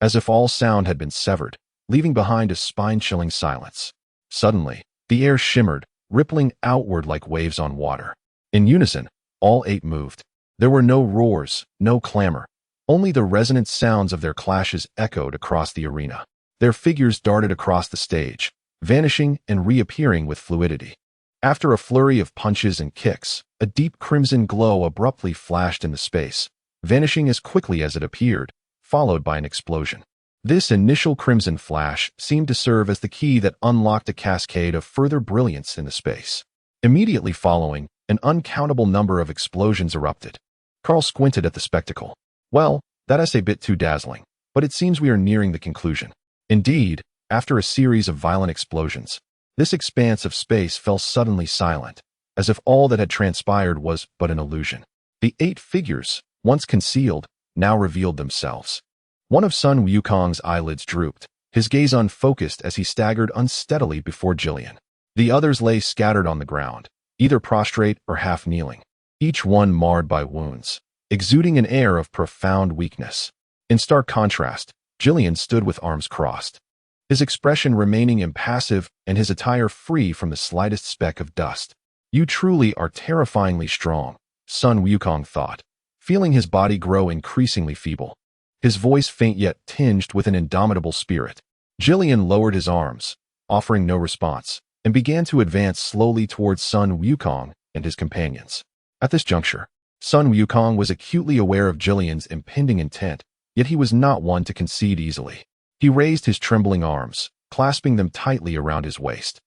as if all sound had been severed, leaving behind a spine-chilling silence. Suddenly, the air shimmered, rippling outward like waves on water. In unison, all 8 moved. There were no roars, no clamor. Only the resonant sounds of their clashes echoed across the arena. Their figures darted across the stage, vanishing and reappearing with fluidity. After a flurry of punches and kicks, a deep crimson glow abruptly flashed into space, vanishing as quickly as it appeared, followed by an explosion. This initial crimson flash seemed to serve as the key that unlocked a cascade of further brilliance in the space. Immediately following, an uncountable number of explosions erupted. Kaal squinted at the spectacle. Well, that is a bit too dazzling, but it seems we are nearing the conclusion. Indeed, after a series of violent explosions, this expanse of space fell suddenly silent, as if all that had transpired was but an illusion. The 8 figures, once concealed, now revealed themselves. One of Sun Wukong's eyelids drooped, his gaze unfocused as he staggered unsteadily before Jillian. The others lay scattered on the ground, either prostrate or half kneeling, each one marred by wounds, exuding an air of profound weakness. In stark contrast, Jillian stood with arms crossed, his expression remaining impassive and his attire free from the slightest speck of dust. You truly are terrifyingly strong, Sun Wukong thought, feeling his body grow increasingly feeble, his voice faint yet tinged with an indomitable spirit. Jillian lowered his arms, offering no response, and began to advance slowly towards Sun Wukong and his companions. At this juncture, Sun Wukong was acutely aware of Jillian's impending intent, yet he was not one to concede easily. He raised his trembling arms, clasping them tightly around his waist.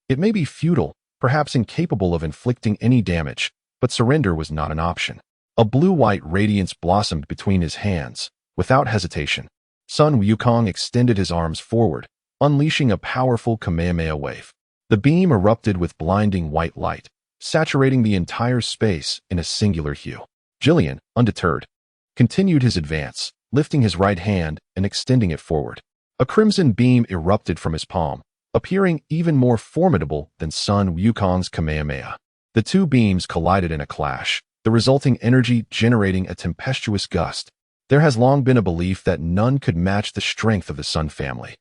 It may be futile, perhaps incapable of inflicting any damage, but surrender was not an option. A blue-white radiance blossomed between his hands. Without hesitation, Sun Wukong extended his arms forward, unleashing a powerful Kamehameha wave. The beam erupted with blinding white light, saturating the entire space in a singular hue. Jillian, undeterred, continued his advance, lifting his right hand and extending it forward. A crimson beam erupted from his palm, appearing even more formidable than Sun Wukong's Kamehameha. The two beams collided in a clash, the resulting energy generating a tempestuous gust. There has long been a belief that none could match the strength of the Sun family.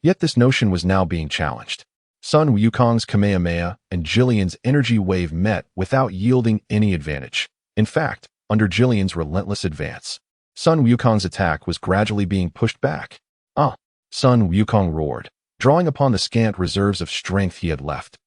Yet this notion was now being challenged. Sun Wukong's Kamehameha and Jillian's energy wave met without yielding any advantage. In fact, under Jillian's relentless advance, Sun Wukong's attack was gradually being pushed back. Sun Wukong roared, drawing upon the scant reserves of strength he had left,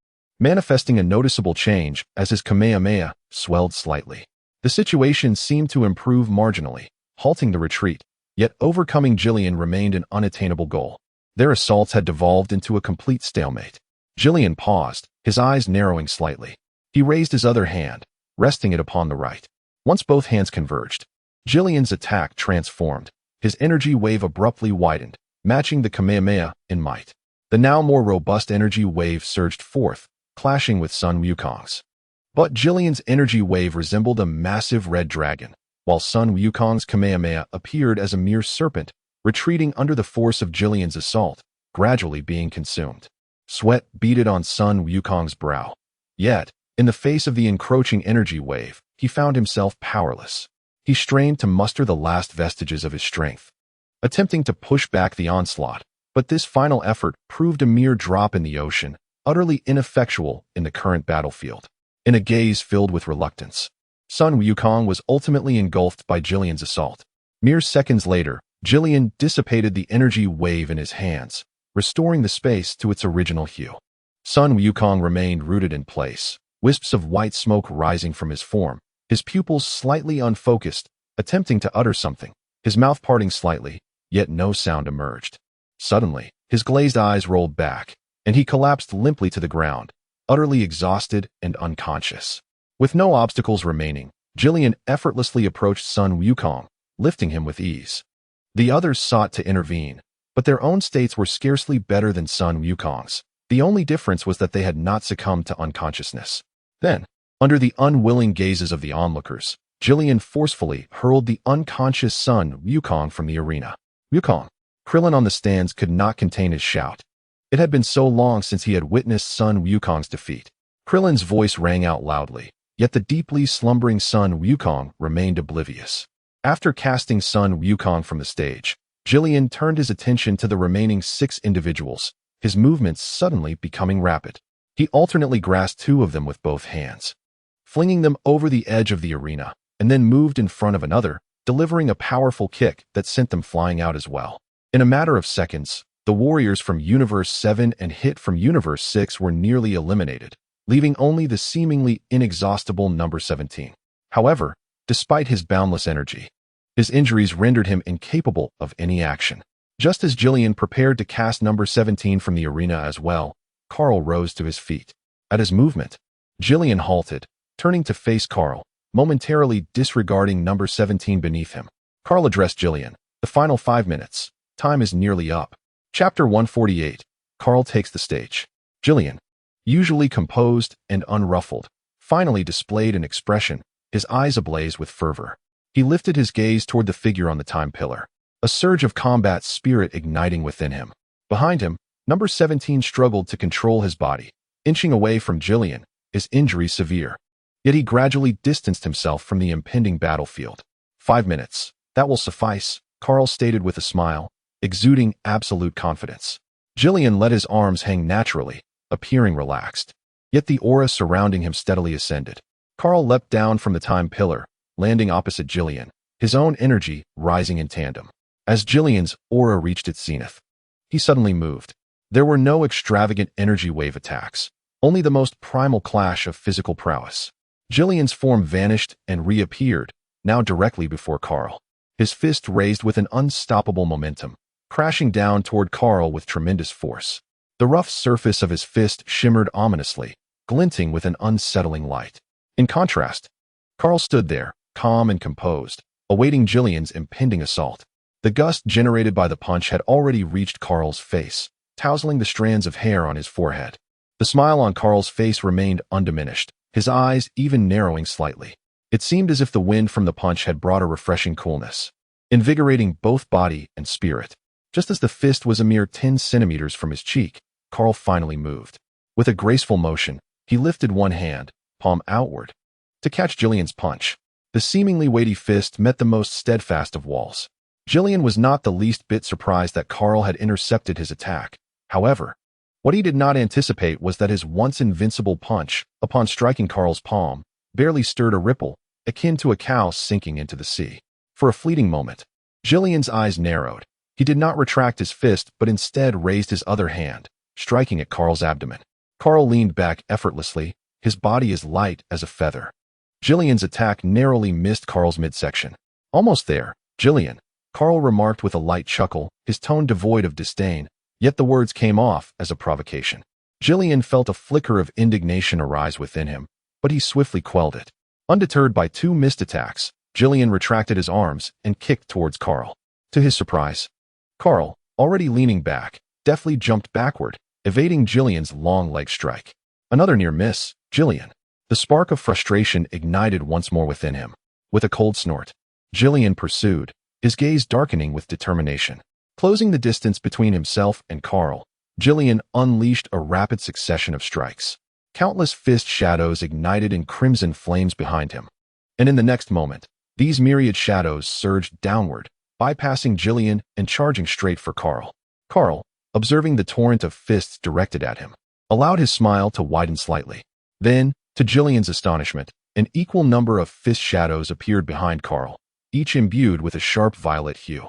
manifesting a noticeable change as his Kamehameha swelled slightly. The situation seemed to improve marginally, halting the retreat, yet overcoming Jillian remained an unattainable goal. Their assaults had devolved into a complete stalemate. Jillian paused, his eyes narrowing slightly. He raised his other hand, resting it upon the right. Once both hands converged, Jillian's attack transformed. His energy wave abruptly widened, matching the Kamehameha in might. The now more robust energy wave surged forth, clashing with Sun Wukong's. But Jillian's energy wave resembled a massive red dragon, while Sun Wukong's Kamehameha appeared as a mere serpent, retreating under the force of Jillian's assault, gradually being consumed. Sweat beaded on Sun Wukong's brow. Yet, in the face of the encroaching energy wave, he found himself powerless. He strained to muster the last vestiges of his strength, attempting to push back the onslaught, but this final effort proved a mere drop in the ocean, utterly ineffectual in the current battlefield. In a gaze filled with reluctance, Sun Wukong was ultimately engulfed by Jillian's assault. Mere seconds later, Jillian dissipated the energy wave in his hands, restoring the space to its original hue. Sun Wukong remained rooted in place, wisps of white smoke rising from his form, his pupils slightly unfocused, attempting to utter something, his mouth parting slightly, yet no sound emerged. Suddenly, his glazed eyes rolled back, and he collapsed limply to the ground, utterly exhausted and unconscious. With no obstacles remaining, Jillian effortlessly approached Sun Wukong, lifting him with ease. The others sought to intervene, but their own states were scarcely better than Sun Wukong's. The only difference was that they had not succumbed to unconsciousness. Then, under the unwilling gazes of the onlookers, Jillian forcefully hurled the unconscious Sun Wukong from the arena. Wukong! Krillin on the stands could not contain his shout. It had been so long since he had witnessed Sun Wukong's defeat. Krillin's voice rang out loudly, yet the deeply slumbering Sun Wukong remained oblivious. After casting Sun Wukong from the stage, Jillian turned his attention to the remaining 6 individuals, his movements suddenly becoming rapid. He alternately grasped 2 of them with both hands, flinging them over the edge of the arena, and then moved in front of another, delivering a powerful kick that sent them flying out as well. In a matter of seconds, the warriors from Universe 7 and Hit from Universe 6 were nearly eliminated, leaving only the seemingly inexhaustible number 17. However, despite his boundless energy, his injuries rendered him incapable of any action. Just as Jillian prepared to cast number 17 from the arena as well, Kaal rose to his feet. At his movement, Jillian halted, turning to face Kaal, momentarily disregarding number 17 beneath him. Kaal addressed Jillian. The final 5 minutes. Time is nearly up. Chapter 148. Kaal takes the stage. Jillian, usually composed and unruffled, finally displayed an expression, his eyes ablaze with fervor. He lifted his gaze toward the figure on the time pillar, a surge of combat spirit igniting within him. Behind him, number 17 struggled to control his body, inching away from Jillian, his injury severe. Yet he gradually distanced himself from the impending battlefield. 5 minutes. That will suffice, Kaal stated with a smile, exuding absolute confidence. Jillian let his arms hang naturally, appearing relaxed. Yet the aura surrounding him steadily ascended. Kaal leapt down from the time pillar, landing opposite Jillian, his own energy rising in tandem. As Jillian's aura reached its zenith, he suddenly moved. There were no extravagant energy wave attacks, only the most primal clash of physical prowess. Jillian's form vanished and reappeared, now directly before Kaal. His fist raised with an unstoppable momentum, crashing down toward Kaal with tremendous force. The rough surface of his fist shimmered ominously, glinting with an unsettling light. In contrast, Kaal stood there, calm and composed, awaiting Jillian's impending assault. The gust generated by the punch had already reached Kaal's face, tousling the strands of hair on his forehead. The smile on Kaal's face remained undiminished, his eyes even narrowing slightly. It seemed as if the wind from the punch had brought a refreshing coolness, invigorating both body and spirit. Just as the fist was a mere 10 centimeters from his cheek, Kaal finally moved. With a graceful motion, he lifted one hand, palm outward, to catch Jillian's punch. The seemingly weighty fist met the most steadfast of walls. Jillian was not the least bit surprised that Kaal had intercepted his attack. However, what he did not anticipate was that his once invincible punch, upon striking Kaal's palm, barely stirred a ripple, akin to a cow sinking into the sea. For a fleeting moment, Jillian's eyes narrowed. He did not retract his fist, but instead raised his other hand, striking at Kaal's abdomen. Kaal leaned back effortlessly, his body as light as a feather. Jillian's attack narrowly missed Kaal's midsection. Almost there, Jillian, Kaal remarked with a light chuckle, his tone devoid of disdain, yet the words came off as a provocation. Jillian felt a flicker of indignation arise within him, but he swiftly quelled it. Undeterred by 2 missed attacks, Jillian retracted his arms and kicked towards Kaal. To his surprise, Kaal, already leaning back, deftly jumped backward, evading Jillian's long leg strike. Another near miss, Jillian. The spark of frustration ignited once more within him. With a cold snort, Jillian pursued, his gaze darkening with determination. Closing the distance between himself and Kaal, Jillian unleashed a rapid succession of strikes. Countless fist shadows ignited in crimson flames behind him. And in the next moment, these myriad shadows surged downward, bypassing Jillian and charging straight for Kaal. Kaal, observing the torrent of fists directed at him, allowed his smile to widen slightly. Then, to Jillian's astonishment, an equal number of fist shadows appeared behind Kaal, each imbued with a sharp violet hue.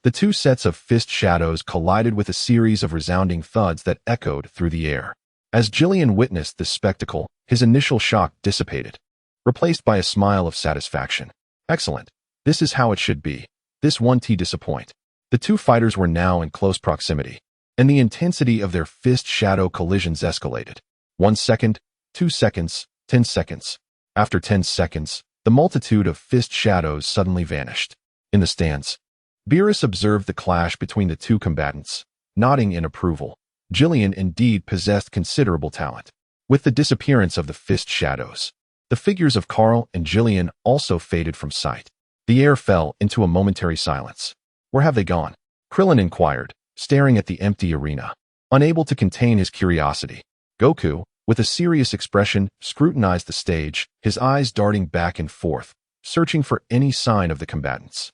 The 2 sets of fist shadows collided with a series of resounding thuds that echoed through the air. As Jillian witnessed this spectacle, his initial shock dissipated, replaced by a smile of satisfaction. Excellent. This is how it should be. This won't disappoint. The 2 fighters were now in close proximity, and the intensity of their fist shadow collisions escalated. 1 second, 2 seconds, 10 seconds. After 10 seconds, the multitude of fist shadows suddenly vanished. In the stands, Beerus observed the clash between the 2 combatants, nodding in approval. Jillian indeed possessed considerable talent. With the disappearance of the fist shadows, the figures of Kaal and Jillian also faded from sight. The air fell into a momentary silence. Where have they gone? Krillin inquired, staring at the empty arena. Unable to contain his curiosity, Goku, with a serious expression, scrutinized the stage, his eyes darting back and forth, searching for any sign of the combatants.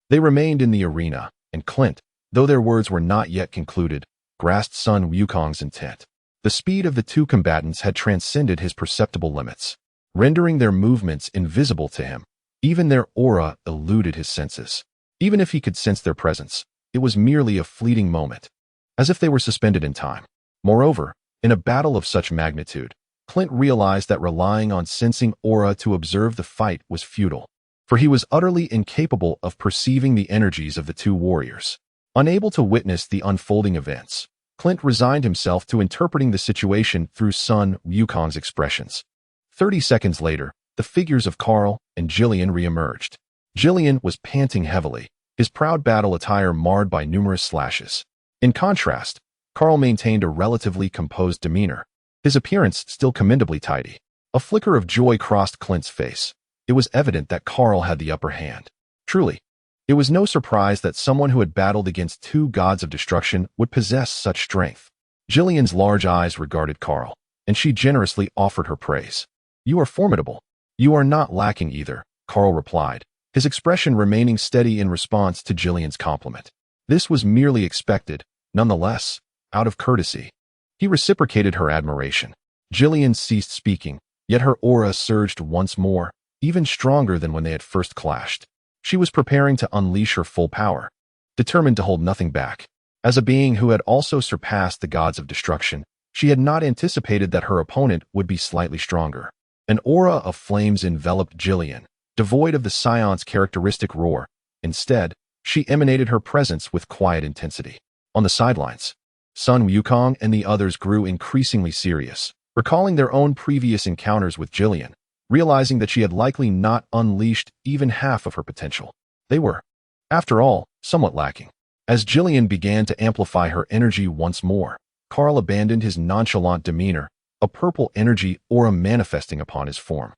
They remained in the arena, and Clint, though their words were not yet concluded, grasped Sun Wukong's intent. The speed of the 2 combatants had transcended his perceptible limits, rendering their movements invisible to him. Even their aura eluded his senses. Even if he could sense their presence, it was merely a fleeting moment, as if they were suspended in time. Moreover, in a battle of such magnitude, Clint realized that relying on sensing aura to observe the fight was futile, for he was utterly incapable of perceiving the energies of the 2 warriors. Unable to witness the unfolding events, Clint resigned himself to interpreting the situation through Sun Wukong's expressions. 30 seconds later, the figures of Kaal and Jillian re-emerged. Jillian was panting heavily, his proud battle attire marred by numerous slashes. In contrast, Kaal maintained a relatively composed demeanor, his appearance still commendably tidy. A flicker of joy crossed Clint's face. It was evident that Kaal had the upper hand. Truly, it was no surprise that someone who had battled against 2 gods of destruction would possess such strength. Jillian's large eyes regarded Kaal, and she generously offered her praise. "You are formidable. You are not lacking either," Kaal replied, his expression remaining steady in response to Jillian's compliment. This was merely expected, nonetheless, out of courtesy. He reciprocated her admiration. Jillian ceased speaking, yet her aura surged once more, even stronger than when they had first clashed. She was preparing to unleash her full power, determined to hold nothing back. As a being who had also surpassed the gods of destruction, she had not anticipated that her opponent would be slightly stronger. An aura of flames enveloped Jillian, devoid of the scion's characteristic roar. Instead, she emanated her presence with quiet intensity. On the sidelines, Sun Wukong and the others grew increasingly serious, recalling their own previous encounters with Jillian, realizing that she had likely not unleashed even half of her potential. They were, after all, somewhat lacking. As Jillian began to amplify her energy once more, Kaal abandoned his nonchalant demeanor, a purple energy aura manifesting upon his form.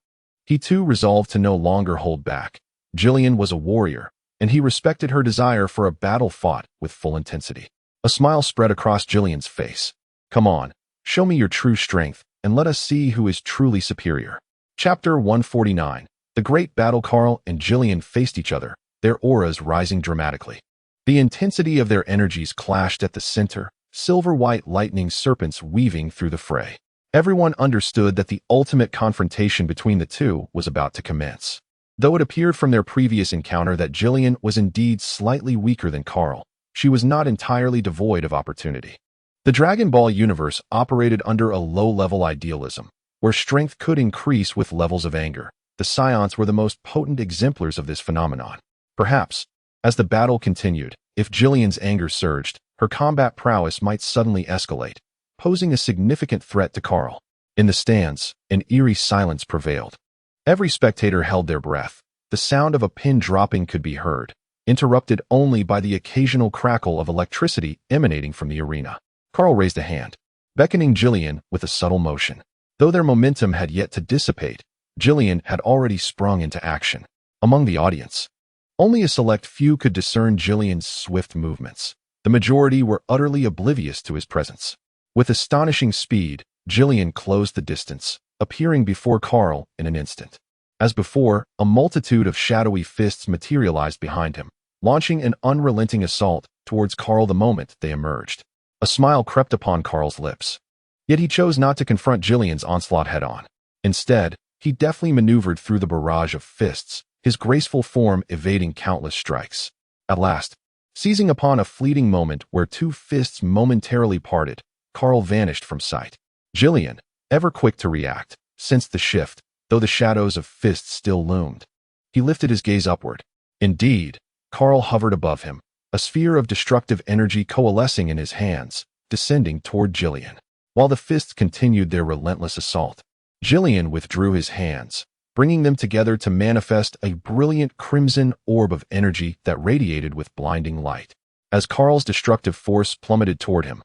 He too resolved to no longer hold back. Jillian was a warrior, and he respected her desire for a battle fought with full intensity. A smile spread across Jillian's face. Come on, show me your true strength, and let us see who is truly superior. Chapter 149. The Great Battle. Kaal and Jillian faced each other, their auras rising dramatically. The intensity of their energies clashed at the center, silver-white lightning serpents weaving through the fray. Everyone understood that the ultimate confrontation between the two was about to commence. Though it appeared from their previous encounter that Jillian was indeed slightly weaker than Kaal, she was not entirely devoid of opportunity. The Dragon Ball universe operated under a low-level idealism, where strength could increase with levels of anger. The Scions were the most potent exemplars of this phenomenon. Perhaps, as the battle continued, if Jillian's anger surged, her combat prowess might suddenly escalate, posing a significant threat to Kaal. In the stands, an eerie silence prevailed. Every spectator held their breath. The sound of a pin dropping could be heard, interrupted only by the occasional crackle of electricity emanating from the arena. Kaal raised a hand, beckoning Jillian with a subtle motion. Though their momentum had yet to dissipate, Jillian had already sprung into action. Among the audience, only a select few could discern Jillian's swift movements. The majority were utterly oblivious to his presence. With astonishing speed, Jillian closed the distance, appearing before Kaal in an instant. As before, a multitude of shadowy fists materialized behind him, launching an unrelenting assault towards Kaal the moment they emerged. A smile crept upon Kaal's lips. Yet he chose not to confront Jillian's onslaught head-on. Instead, he deftly maneuvered through the barrage of fists, his graceful form evading countless strikes. At last, seizing upon a fleeting moment where two fists momentarily parted, Kaal vanished from sight. Jillian, ever quick to react, sensed the shift, though the shadows of fists still loomed. He lifted his gaze upward. Indeed, Kaal hovered above him, a sphere of destructive energy coalescing in his hands, descending toward Jillian. While the fists continued their relentless assault, Jillian withdrew his hands, bringing them together to manifest a brilliant crimson orb of energy that radiated with blinding light. As Kaal's destructive force plummeted toward him,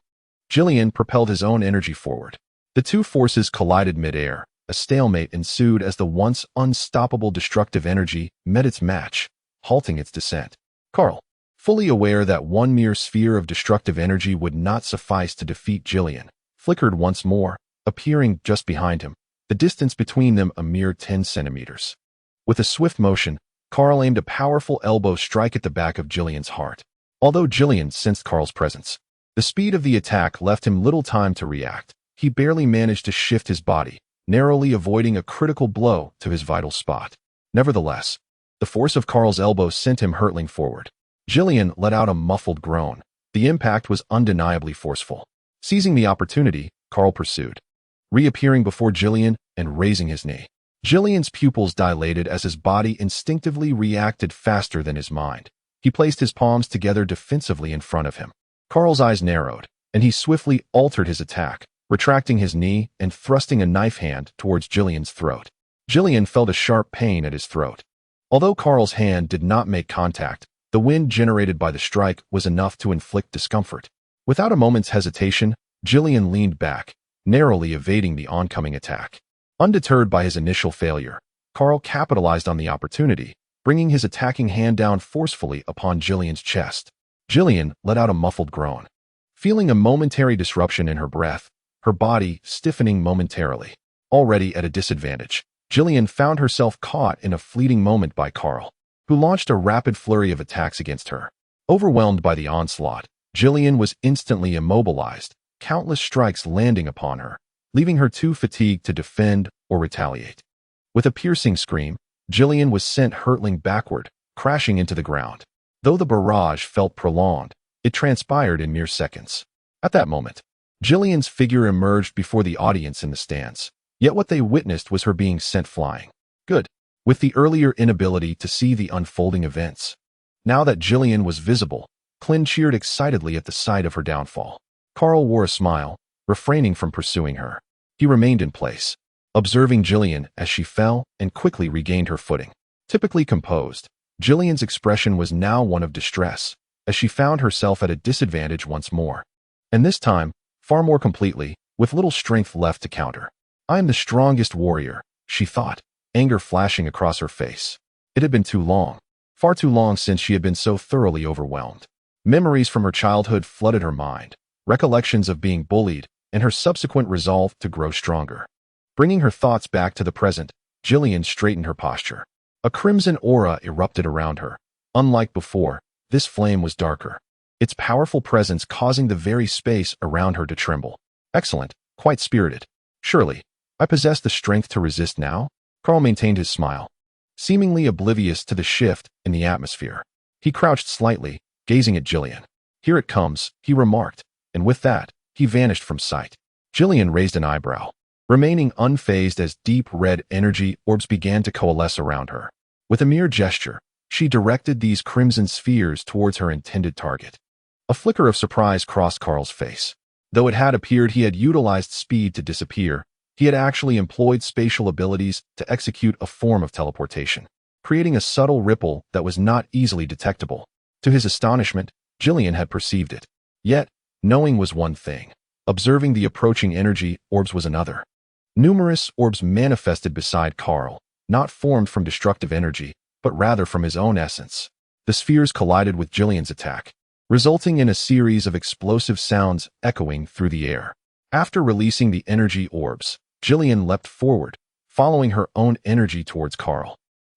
Jillian propelled his own energy forward. The two forces collided mid-air. A stalemate ensued as the once unstoppable destructive energy met its match, halting its descent. Kaal, fully aware that one mere sphere of destructive energy would not suffice to defeat Jillian, flickered once more, appearing just behind him, the distance between them a mere 10 centimeters. With a swift motion, Kaal aimed a powerful elbow strike at the back of Jillian's heart. Although Jillian sensed Kaal's presence, the speed of the attack left him little time to react. He barely managed to shift his body, narrowly avoiding a critical blow to his vital spot. Nevertheless, the force of Kaal's elbow sent him hurtling forward. Jillian let out a muffled groan. The impact was undeniably forceful. Seizing the opportunity, Kaal pursued, reappearing before Jillian and raising his knee. Jillian's pupils dilated as his body instinctively reacted faster than his mind. He placed his palms together defensively in front of him. Kaal's eyes narrowed, and he swiftly altered his attack, retracting his knee and thrusting a knife hand towards Jillian's throat. Jillian felt a sharp pain at his throat. Although Kaal's hand did not make contact, the wind generated by the strike was enough to inflict discomfort. Without a moment's hesitation, Jillian leaned back, narrowly evading the oncoming attack. Undeterred by his initial failure, Kaal capitalized on the opportunity, bringing his attacking hand down forcefully upon Jillian's chest. Jillian let out a muffled groan. Feeling a momentary disruption in her breath, her body stiffening momentarily. Already at a disadvantage, Jillian found herself caught in a fleeting moment by Kaal, who launched a rapid flurry of attacks against her. Overwhelmed by the onslaught, Jillian was instantly immobilized, countless strikes landing upon her, leaving her too fatigued to defend or retaliate. With a piercing scream, Jillian was sent hurtling backward, crashing into the ground. Though the barrage felt prolonged, it transpired in mere seconds. At that moment, Jillian's figure emerged before the audience in the stands, yet what they witnessed was her being sent flying. Good. With the earlier inability to see the unfolding events. Now that Jillian was visible, Clint cheered excitedly at the sight of her downfall. Kaal wore a smile, refraining from pursuing her. He remained in place, observing Jillian as she fell and quickly regained her footing. Typically composed, Jillian's expression was now one of distress, as she found herself at a disadvantage once more. And this time, far more completely, with little strength left to counter. "I am the strongest warrior," she thought, anger flashing across her face. It had been too long, far too long since she had been so thoroughly overwhelmed. Memories from her childhood flooded her mind, recollections of being bullied, and her subsequent resolve to grow stronger. Bringing her thoughts back to the present, Jillian straightened her posture. A crimson aura erupted around her. Unlike before, this flame was darker, its powerful presence causing the very space around her to tremble. Excellent, quite spirited. Surely, I possess the strength to resist now? Kaal maintained his smile, seemingly oblivious to the shift in the atmosphere. He crouched slightly, gazing at Jillian. Here it comes, he remarked, and with that, he vanished from sight. Jillian raised an eyebrow, remaining unfazed as deep red energy orbs began to coalesce around her. With a mere gesture, she directed these crimson spheres towards her intended target. A flicker of surprise crossed Kaal's face. Though it had appeared he had utilized speed to disappear, he had actually employed spatial abilities to execute a form of teleportation, creating a subtle ripple that was not easily detectable. To his astonishment, Jillian had perceived it. Yet, knowing was one thing. Observing the approaching energy orbs was another. Numerous orbs manifested beside Kaal, not formed from destructive energy, but rather from his own essence. The spheres collided with Jillian's attack, resulting in a series of explosive sounds echoing through the air. After releasing the energy orbs, Jillian leapt forward, following her own energy towards Kaal.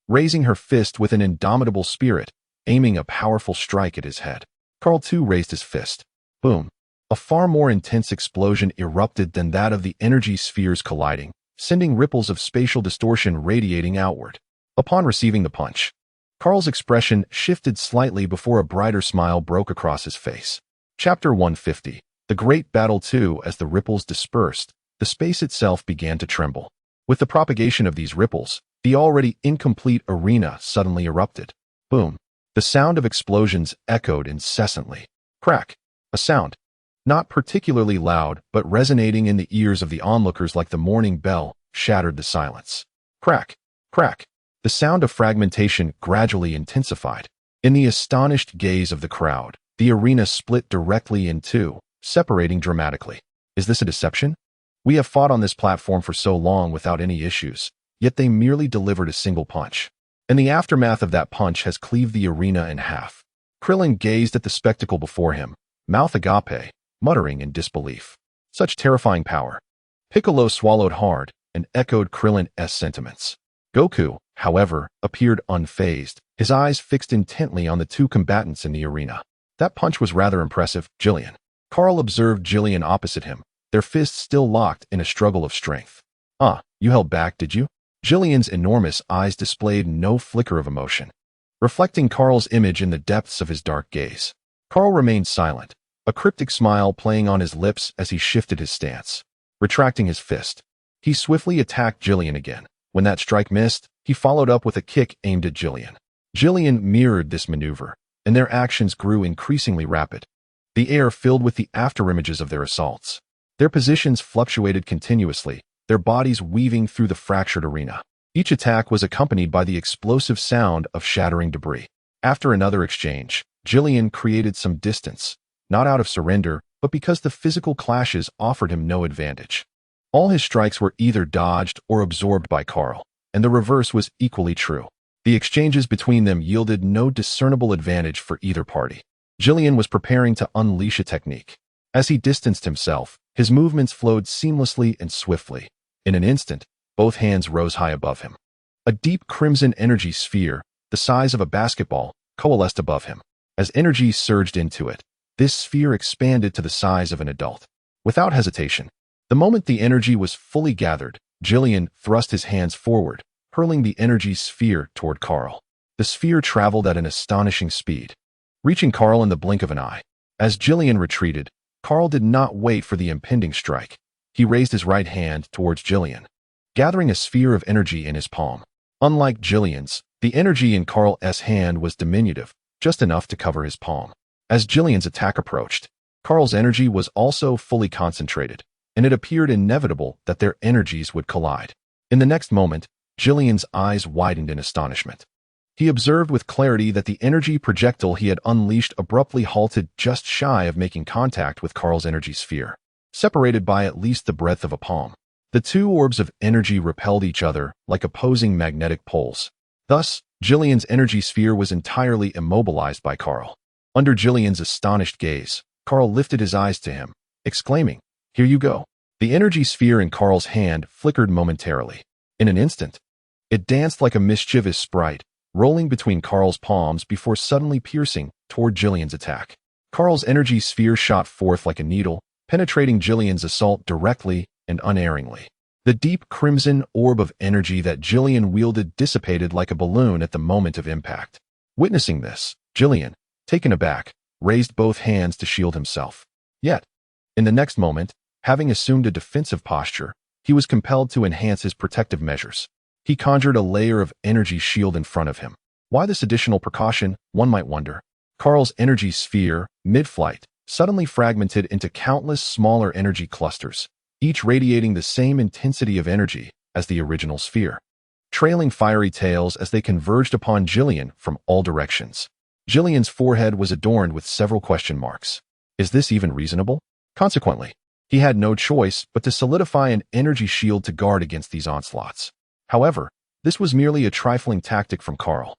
Raising her fist with an indomitable spirit, aiming a powerful strike at his head. Kaal too raised his fist. Boom. A far more intense explosion erupted than that of the energy spheres colliding, sending ripples of spatial distortion radiating outward. Upon receiving the punch, Kaal's expression shifted slightly before a brighter smile broke across his face. Chapter 150. The Great Battle 2. As the ripples dispersed, the space itself began to tremble. With the propagation of these ripples, the already incomplete arena suddenly erupted. Boom. The sound of explosions echoed incessantly. Crack. A sound, not particularly loud, but resonating in the ears of the onlookers like the morning bell, shattered the silence. Crack. Crack. The sound of fragmentation gradually intensified. In the astonished gaze of the crowd, the arena split directly in two, separating dramatically. Is this a deception? We have fought on this platform for so long without any issues, yet they merely delivered a single punch. And the aftermath of that punch has cleaved the arena in half. Krillin gazed at the spectacle before him, mouth agape, muttering in disbelief. Such terrifying power. Piccolo swallowed hard and echoed Krillin's sentiments. Goku, however, appeared unfazed, his eyes fixed intently on the two combatants in the arena. That punch was rather impressive, Jillian. Kaal observed Jillian opposite him, their fists still locked in a struggle of strength. You held back, did you? Jillian's enormous eyes displayed no flicker of emotion, reflecting Kaal's image in the depths of his dark gaze. Kaal remained silent, a cryptic smile playing on his lips as he shifted his stance. Retracting his fist, he swiftly attacked Jillian again. When that strike missed, he followed up with a kick aimed at Jillian. Jillian mirrored this maneuver, and their actions grew increasingly rapid. The air filled with the afterimages of their assaults. Their positions fluctuated continuously, their bodies weaving through the fractured arena. Each attack was accompanied by the explosive sound of shattering debris. After another exchange, Jillian created some distance, not out of surrender, but because the physical clashes offered him no advantage. All his strikes were either dodged or absorbed by Kaal, and the reverse was equally true. The exchanges between them yielded no discernible advantage for either party. Jillian was preparing to unleash a technique. As he distanced himself, his movements flowed seamlessly and swiftly. In an instant, both hands rose high above him. A deep crimson energy sphere, the size of a basketball, coalesced above him. As energy surged into it, this sphere expanded to the size of an adult. Without hesitation, the moment the energy was fully gathered, Jillian thrust his hands forward, hurling the energy sphere toward Kaal. The sphere traveled at an astonishing speed, reaching Kaal in the blink of an eye. As Jillian retreated, Kaal did not wait for the impending strike. He raised his right hand towards Jillian, gathering a sphere of energy in his palm. Unlike Jillian's, the energy in Kaal's hand was diminutive, just enough to cover his palm. As Jillian's attack approached, Kaal's energy was also fully concentrated, and it appeared inevitable that their energies would collide. In the next moment, Jillian's eyes widened in astonishment. He observed with clarity that the energy projectile he had unleashed abruptly halted just shy of making contact with Kaal's energy sphere, separated by at least the breadth of a palm. The two orbs of energy repelled each other like opposing magnetic poles. Thus, Jillian's energy sphere was entirely immobilized by Kaal. Under Jillian's astonished gaze, Kaal lifted his eyes to him, exclaiming, "Here you go." The energy sphere in Kaal's hand flickered momentarily. In an instant, it danced like a mischievous sprite, rolling between Kaal's palms before suddenly piercing toward Jillian's attack. Kaal's energy sphere shot forth like a needle, penetrating Jillian's assault directly and unerringly. The deep crimson orb of energy that Jillian wielded dissipated like a balloon at the moment of impact. Witnessing this, Jillian, taken aback, raised both hands to shield himself. Yet, in the next moment, having assumed a defensive posture, he was compelled to enhance his protective measures. He conjured a layer of energy shield in front of him. Why this additional precaution, one might wonder. Kaal's energy sphere, mid-flight, suddenly fragmented into countless smaller energy clusters, each radiating the same intensity of energy as the original sphere, trailing fiery tails as they converged upon Jillian from all directions. Jillian's forehead was adorned with several question marks. Is this even reasonable? Consequently, he had no choice but to solidify an energy shield to guard against these onslaughts. However, this was merely a trifling tactic from Kaal,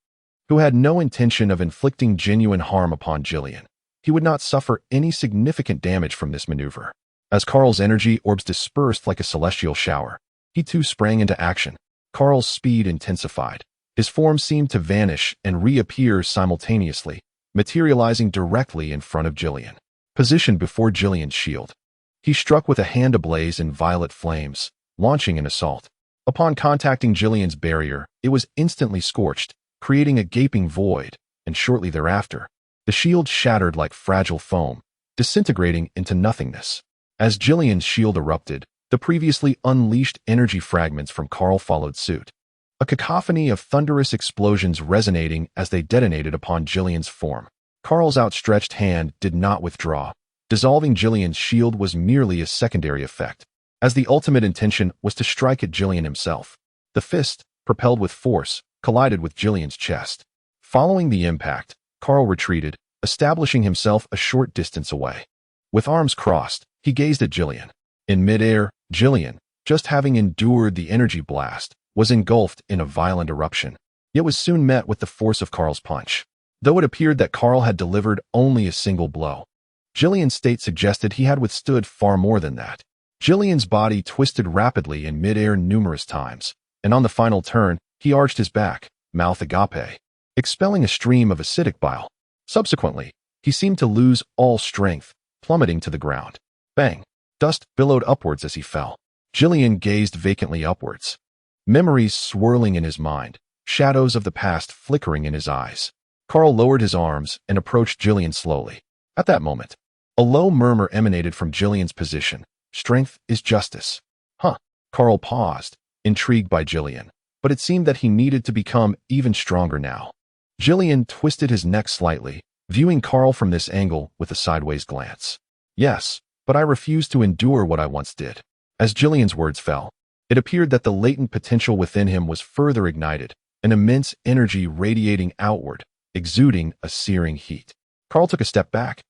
who had no intention of inflicting genuine harm upon Jillian. He would not suffer any significant damage from this maneuver. As Kaal's energy orbs dispersed like a celestial shower, he too sprang into action. Kaal's speed intensified. His form seemed to vanish and reappear simultaneously, materializing directly in front of Jillian. Positioned before Jillian's shield, he struck with a hand ablaze in violet flames, launching an assault. Upon contacting Jillian's barrier, it was instantly scorched, creating a gaping void, and shortly thereafter, the shield shattered like fragile foam, disintegrating into nothingness. As Jillian's shield erupted, the previously unleashed energy fragments from Kaal followed suit. A cacophony of thunderous explosions resonating as they detonated upon Jillian's form. Kaal's outstretched hand did not withdraw. Dissolving Jillian's shield was merely a secondary effect, as the ultimate intention was to strike at Jillian himself. The fist, propelled with force, collided with Jillian's chest. Following the impact, Kaal retreated, establishing himself a short distance away. With arms crossed, he gazed at Jillian. In midair, Jillian, just having endured the energy blast, was engulfed in a violent eruption, yet was soon met with the force of Kaal's punch. Though it appeared that Kaal had delivered only a single blow, Jillian's state suggested he had withstood far more than that. Jillian's body twisted rapidly in midair numerous times, and on the final turn, he arched his back, mouth agape, expelling a stream of acidic bile. Subsequently, he seemed to lose all strength, plummeting to the ground. Bang! Dust billowed upwards as he fell. Jillian gazed vacantly upwards, memories swirling in his mind, shadows of the past flickering in his eyes. Kaal lowered his arms and approached Jillian slowly. At that moment, a low murmur emanated from Jillian's position. Strength is justice. Huh. Kaal paused, intrigued by Jillian, but it seemed that he needed to become even stronger now. Jillian twisted his neck slightly, viewing Kaal from this angle with a sideways glance. Yes, but I refuse to endure what I once did. As Jillian's words fell, it appeared that the latent potential within him was further ignited, an immense energy radiating outward, exuding a searing heat. Kaal took a step back,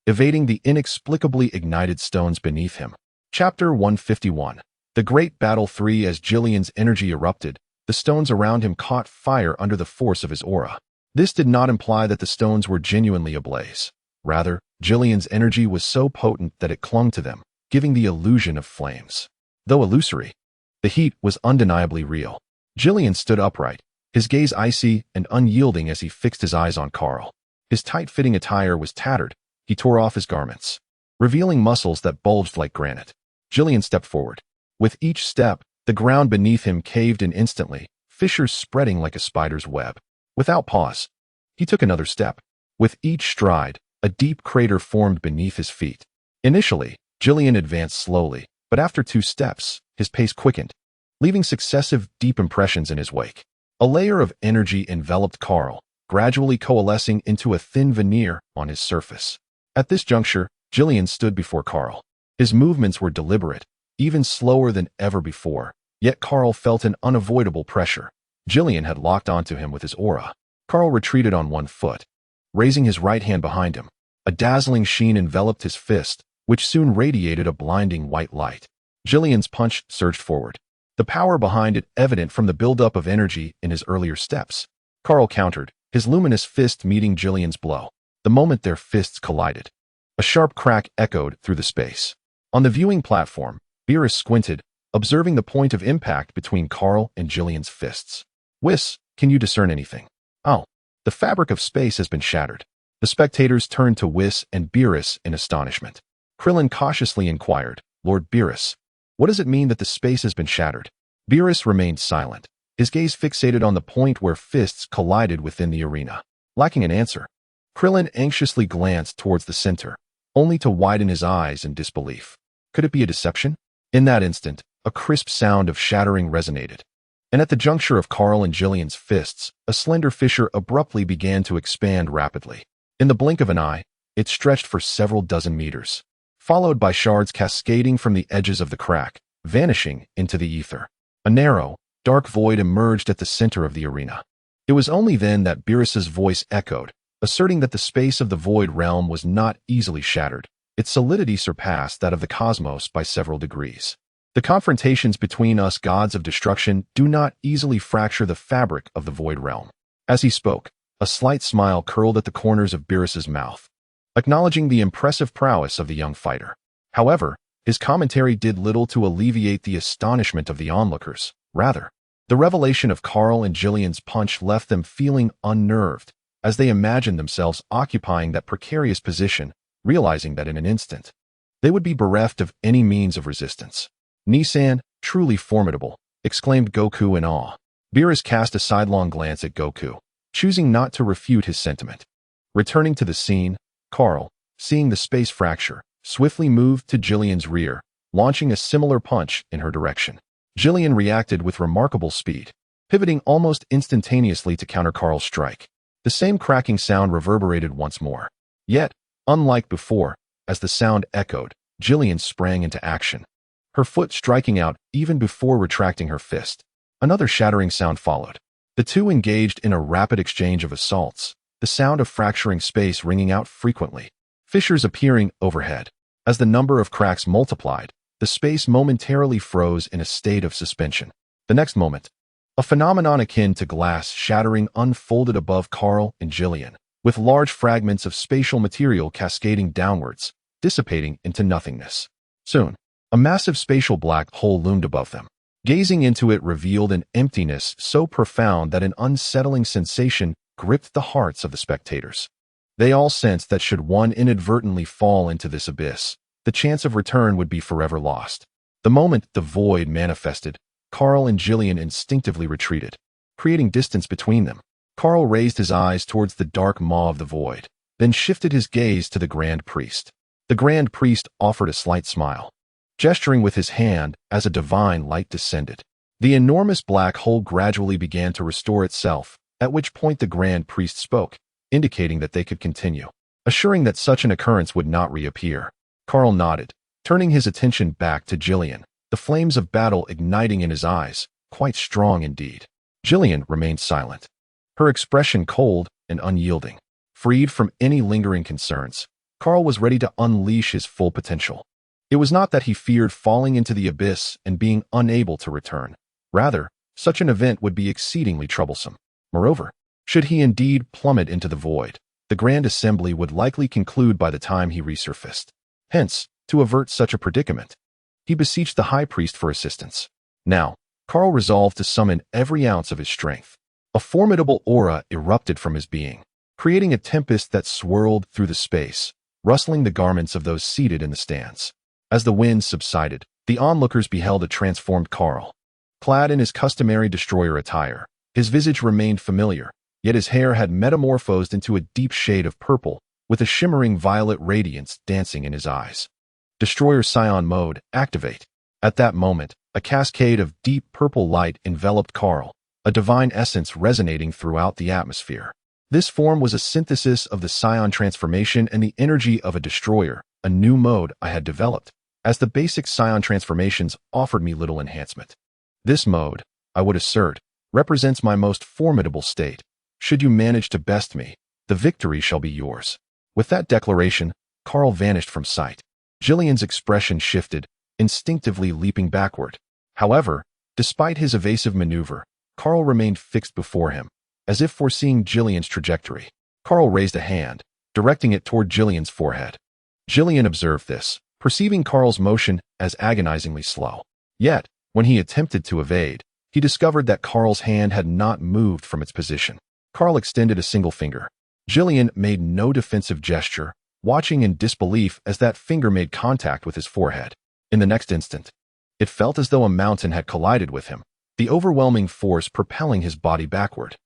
evading the inexplicably ignited stones beneath him. Chapter 151. The Great Battle 3. As Jillian's energy erupted, the stones around him caught fire under the force of his aura. This did not imply that the stones were genuinely ablaze. Rather, Jillian's energy was so potent that it clung to them, giving the illusion of flames. Though illusory, the heat was undeniably real. Jillian stood upright, his gaze icy and unyielding as he fixed his eyes on Kaal. His tight-fitting attire was tattered. He tore off his garments, revealing muscles that bulged like granite. Jillian stepped forward. With each step, the ground beneath him caved in instantly, fissures spreading like a spider's web. Without pause, he took another step. With each stride, a deep crater formed beneath his feet. Initially, Jillian advanced slowly, but after 2 steps, his pace quickened, leaving successive deep impressions in his wake. A layer of energy enveloped Kaal, gradually coalescing into a thin veneer on his surface. At this juncture, Jillian stood before Kaal. His movements were deliberate, even slower than ever before, yet Kaal felt an unavoidable pressure. Jillian had locked onto him with his aura. Kaal retreated on 1 foot, raising his right hand behind him. A dazzling sheen enveloped his fist, which soon radiated a blinding white light. Jillian's punch surged forward, the power behind it evident from the buildup of energy in his earlier steps. Kaal countered, his luminous fist meeting Jillian's blow. The moment their fists collided, a sharp crack echoed through the space. On the viewing platform, Beerus squinted, observing the point of impact between Kaal and Jillian's fists. Whis, can you discern anything? Oh, the fabric of space has been shattered. The spectators turned to Whis and Beerus in astonishment. Krillin cautiously inquired, Lord Beerus, what does it mean that the space has been shattered? Beerus remained silent, his gaze fixated on the point where fists collided within the arena. Lacking an answer, Krillin anxiously glanced towards the center, only to widen his eyes in disbelief. Could it be a deception? In that instant, a crisp sound of shattering resonated, and at the juncture of Kaal and Jillian's fists, a slender fissure abruptly began to expand rapidly. In the blink of an eye, it stretched for several dozen meters, followed by shards cascading from the edges of the crack, vanishing into the ether. A narrow, dark void emerged at the center of the arena. It was only then that Beerus's voice echoed, asserting that the space of the void realm was not easily shattered. Its solidity surpassed that of the cosmos by several degrees. The confrontations between us gods of destruction do not easily fracture the fabric of the void realm. As he spoke, a slight smile curled at the corners of Beerus's mouth, acknowledging the impressive prowess of the young fighter. However, his commentary did little to alleviate the astonishment of the onlookers. Rather, the revelation of Kaal and Jillian's punch left them feeling unnerved, as they imagined themselves occupying that precarious position, realizing that in an instant, they would be bereft of any means of resistance. Nissan, truly formidable, exclaimed Goku in awe. Beerus cast a sidelong glance at Goku, choosing not to refute his sentiment. Returning to the scene, Kaal, seeing the space fracture, swiftly moved to Jillian's rear, launching a similar punch in her direction. Jillian reacted with remarkable speed, pivoting almost instantaneously to counter Kaal's strike. The same cracking sound reverberated once more. Yet, unlike before, as the sound echoed, Jillian sprang into action, her foot striking out even before retracting her fist. Another shattering sound followed. The two engaged in a rapid exchange of assaults, the sound of fracturing space ringing out frequently, fissures appearing overhead. As the number of cracks multiplied, the space momentarily froze in a state of suspension. The next moment, a phenomenon akin to glass shattering unfolded above Kaal and Jillian, with large fragments of spatial material cascading downwards, dissipating into nothingness. Soon, a massive spatial black hole loomed above them. Gazing into it revealed an emptiness so profound that an unsettling sensation gripped the hearts of the spectators. They all sensed that should one inadvertently fall into this abyss, the chance of return would be forever lost. The moment the void manifested, Kaal and Jillian instinctively retreated, creating distance between them. Kaal raised his eyes towards the dark maw of the void, then shifted his gaze to the Grand Priest. The Grand Priest offered a slight smile, gesturing with his hand as a divine light descended. The enormous black hole gradually began to restore itself, at which point the Grand Priest spoke, indicating that they could continue, assuring that such an occurrence would not reappear. Kaal nodded, turning his attention back to Jillian, the flames of battle igniting in his eyes, quite strong indeed. Jillian remained silent, her expression cold and unyielding. Freed from any lingering concerns, Kaal was ready to unleash his full potential. It was not that he feared falling into the abyss and being unable to return. Rather, such an event would be exceedingly troublesome. Moreover, should he indeed plummet into the void, the Grand Assembly would likely conclude by the time he resurfaced. Hence, to avert such a predicament, he beseeched the High Priest for assistance. Now, Kaal resolved to summon every ounce of his strength. A formidable aura erupted from his being, creating a tempest that swirled through the space, rustling the garments of those seated in the stands. As the wind subsided, the onlookers beheld a transformed Kaal. Clad in his customary destroyer attire, his visage remained familiar, yet his hair had metamorphosed into a deep shade of purple, with a shimmering violet radiance dancing in his eyes. Destroyer Scion mode, activate. At that moment, a cascade of deep purple light enveloped Kaal, a divine essence resonating throughout the atmosphere. This form was a synthesis of the Scion transformation and the energy of a destroyer, a new mode I had developed, as the basic Scion transformations offered me little enhancement. This mode, I would assert, represents my most formidable state. Should you manage to best me, the victory shall be yours. With that declaration, Kaal vanished from sight. Jillian's expression shifted, instinctively leaping backward. However, despite his evasive maneuver, Kaal remained fixed before him, as if foreseeing Jillian's trajectory. Kaal raised a hand, directing it toward Jillian's forehead. Jillian observed this, perceiving Kaal's motion as agonizingly slow. Yet, when he attempted to evade, he discovered that Kaal's hand had not moved from its position. Kaal extended a single finger. Jillian made no defensive gesture, watching in disbelief as that finger made contact with his forehead. In the next instant, it felt as though a mountain had collided with him, the overwhelming force propelling his body backward.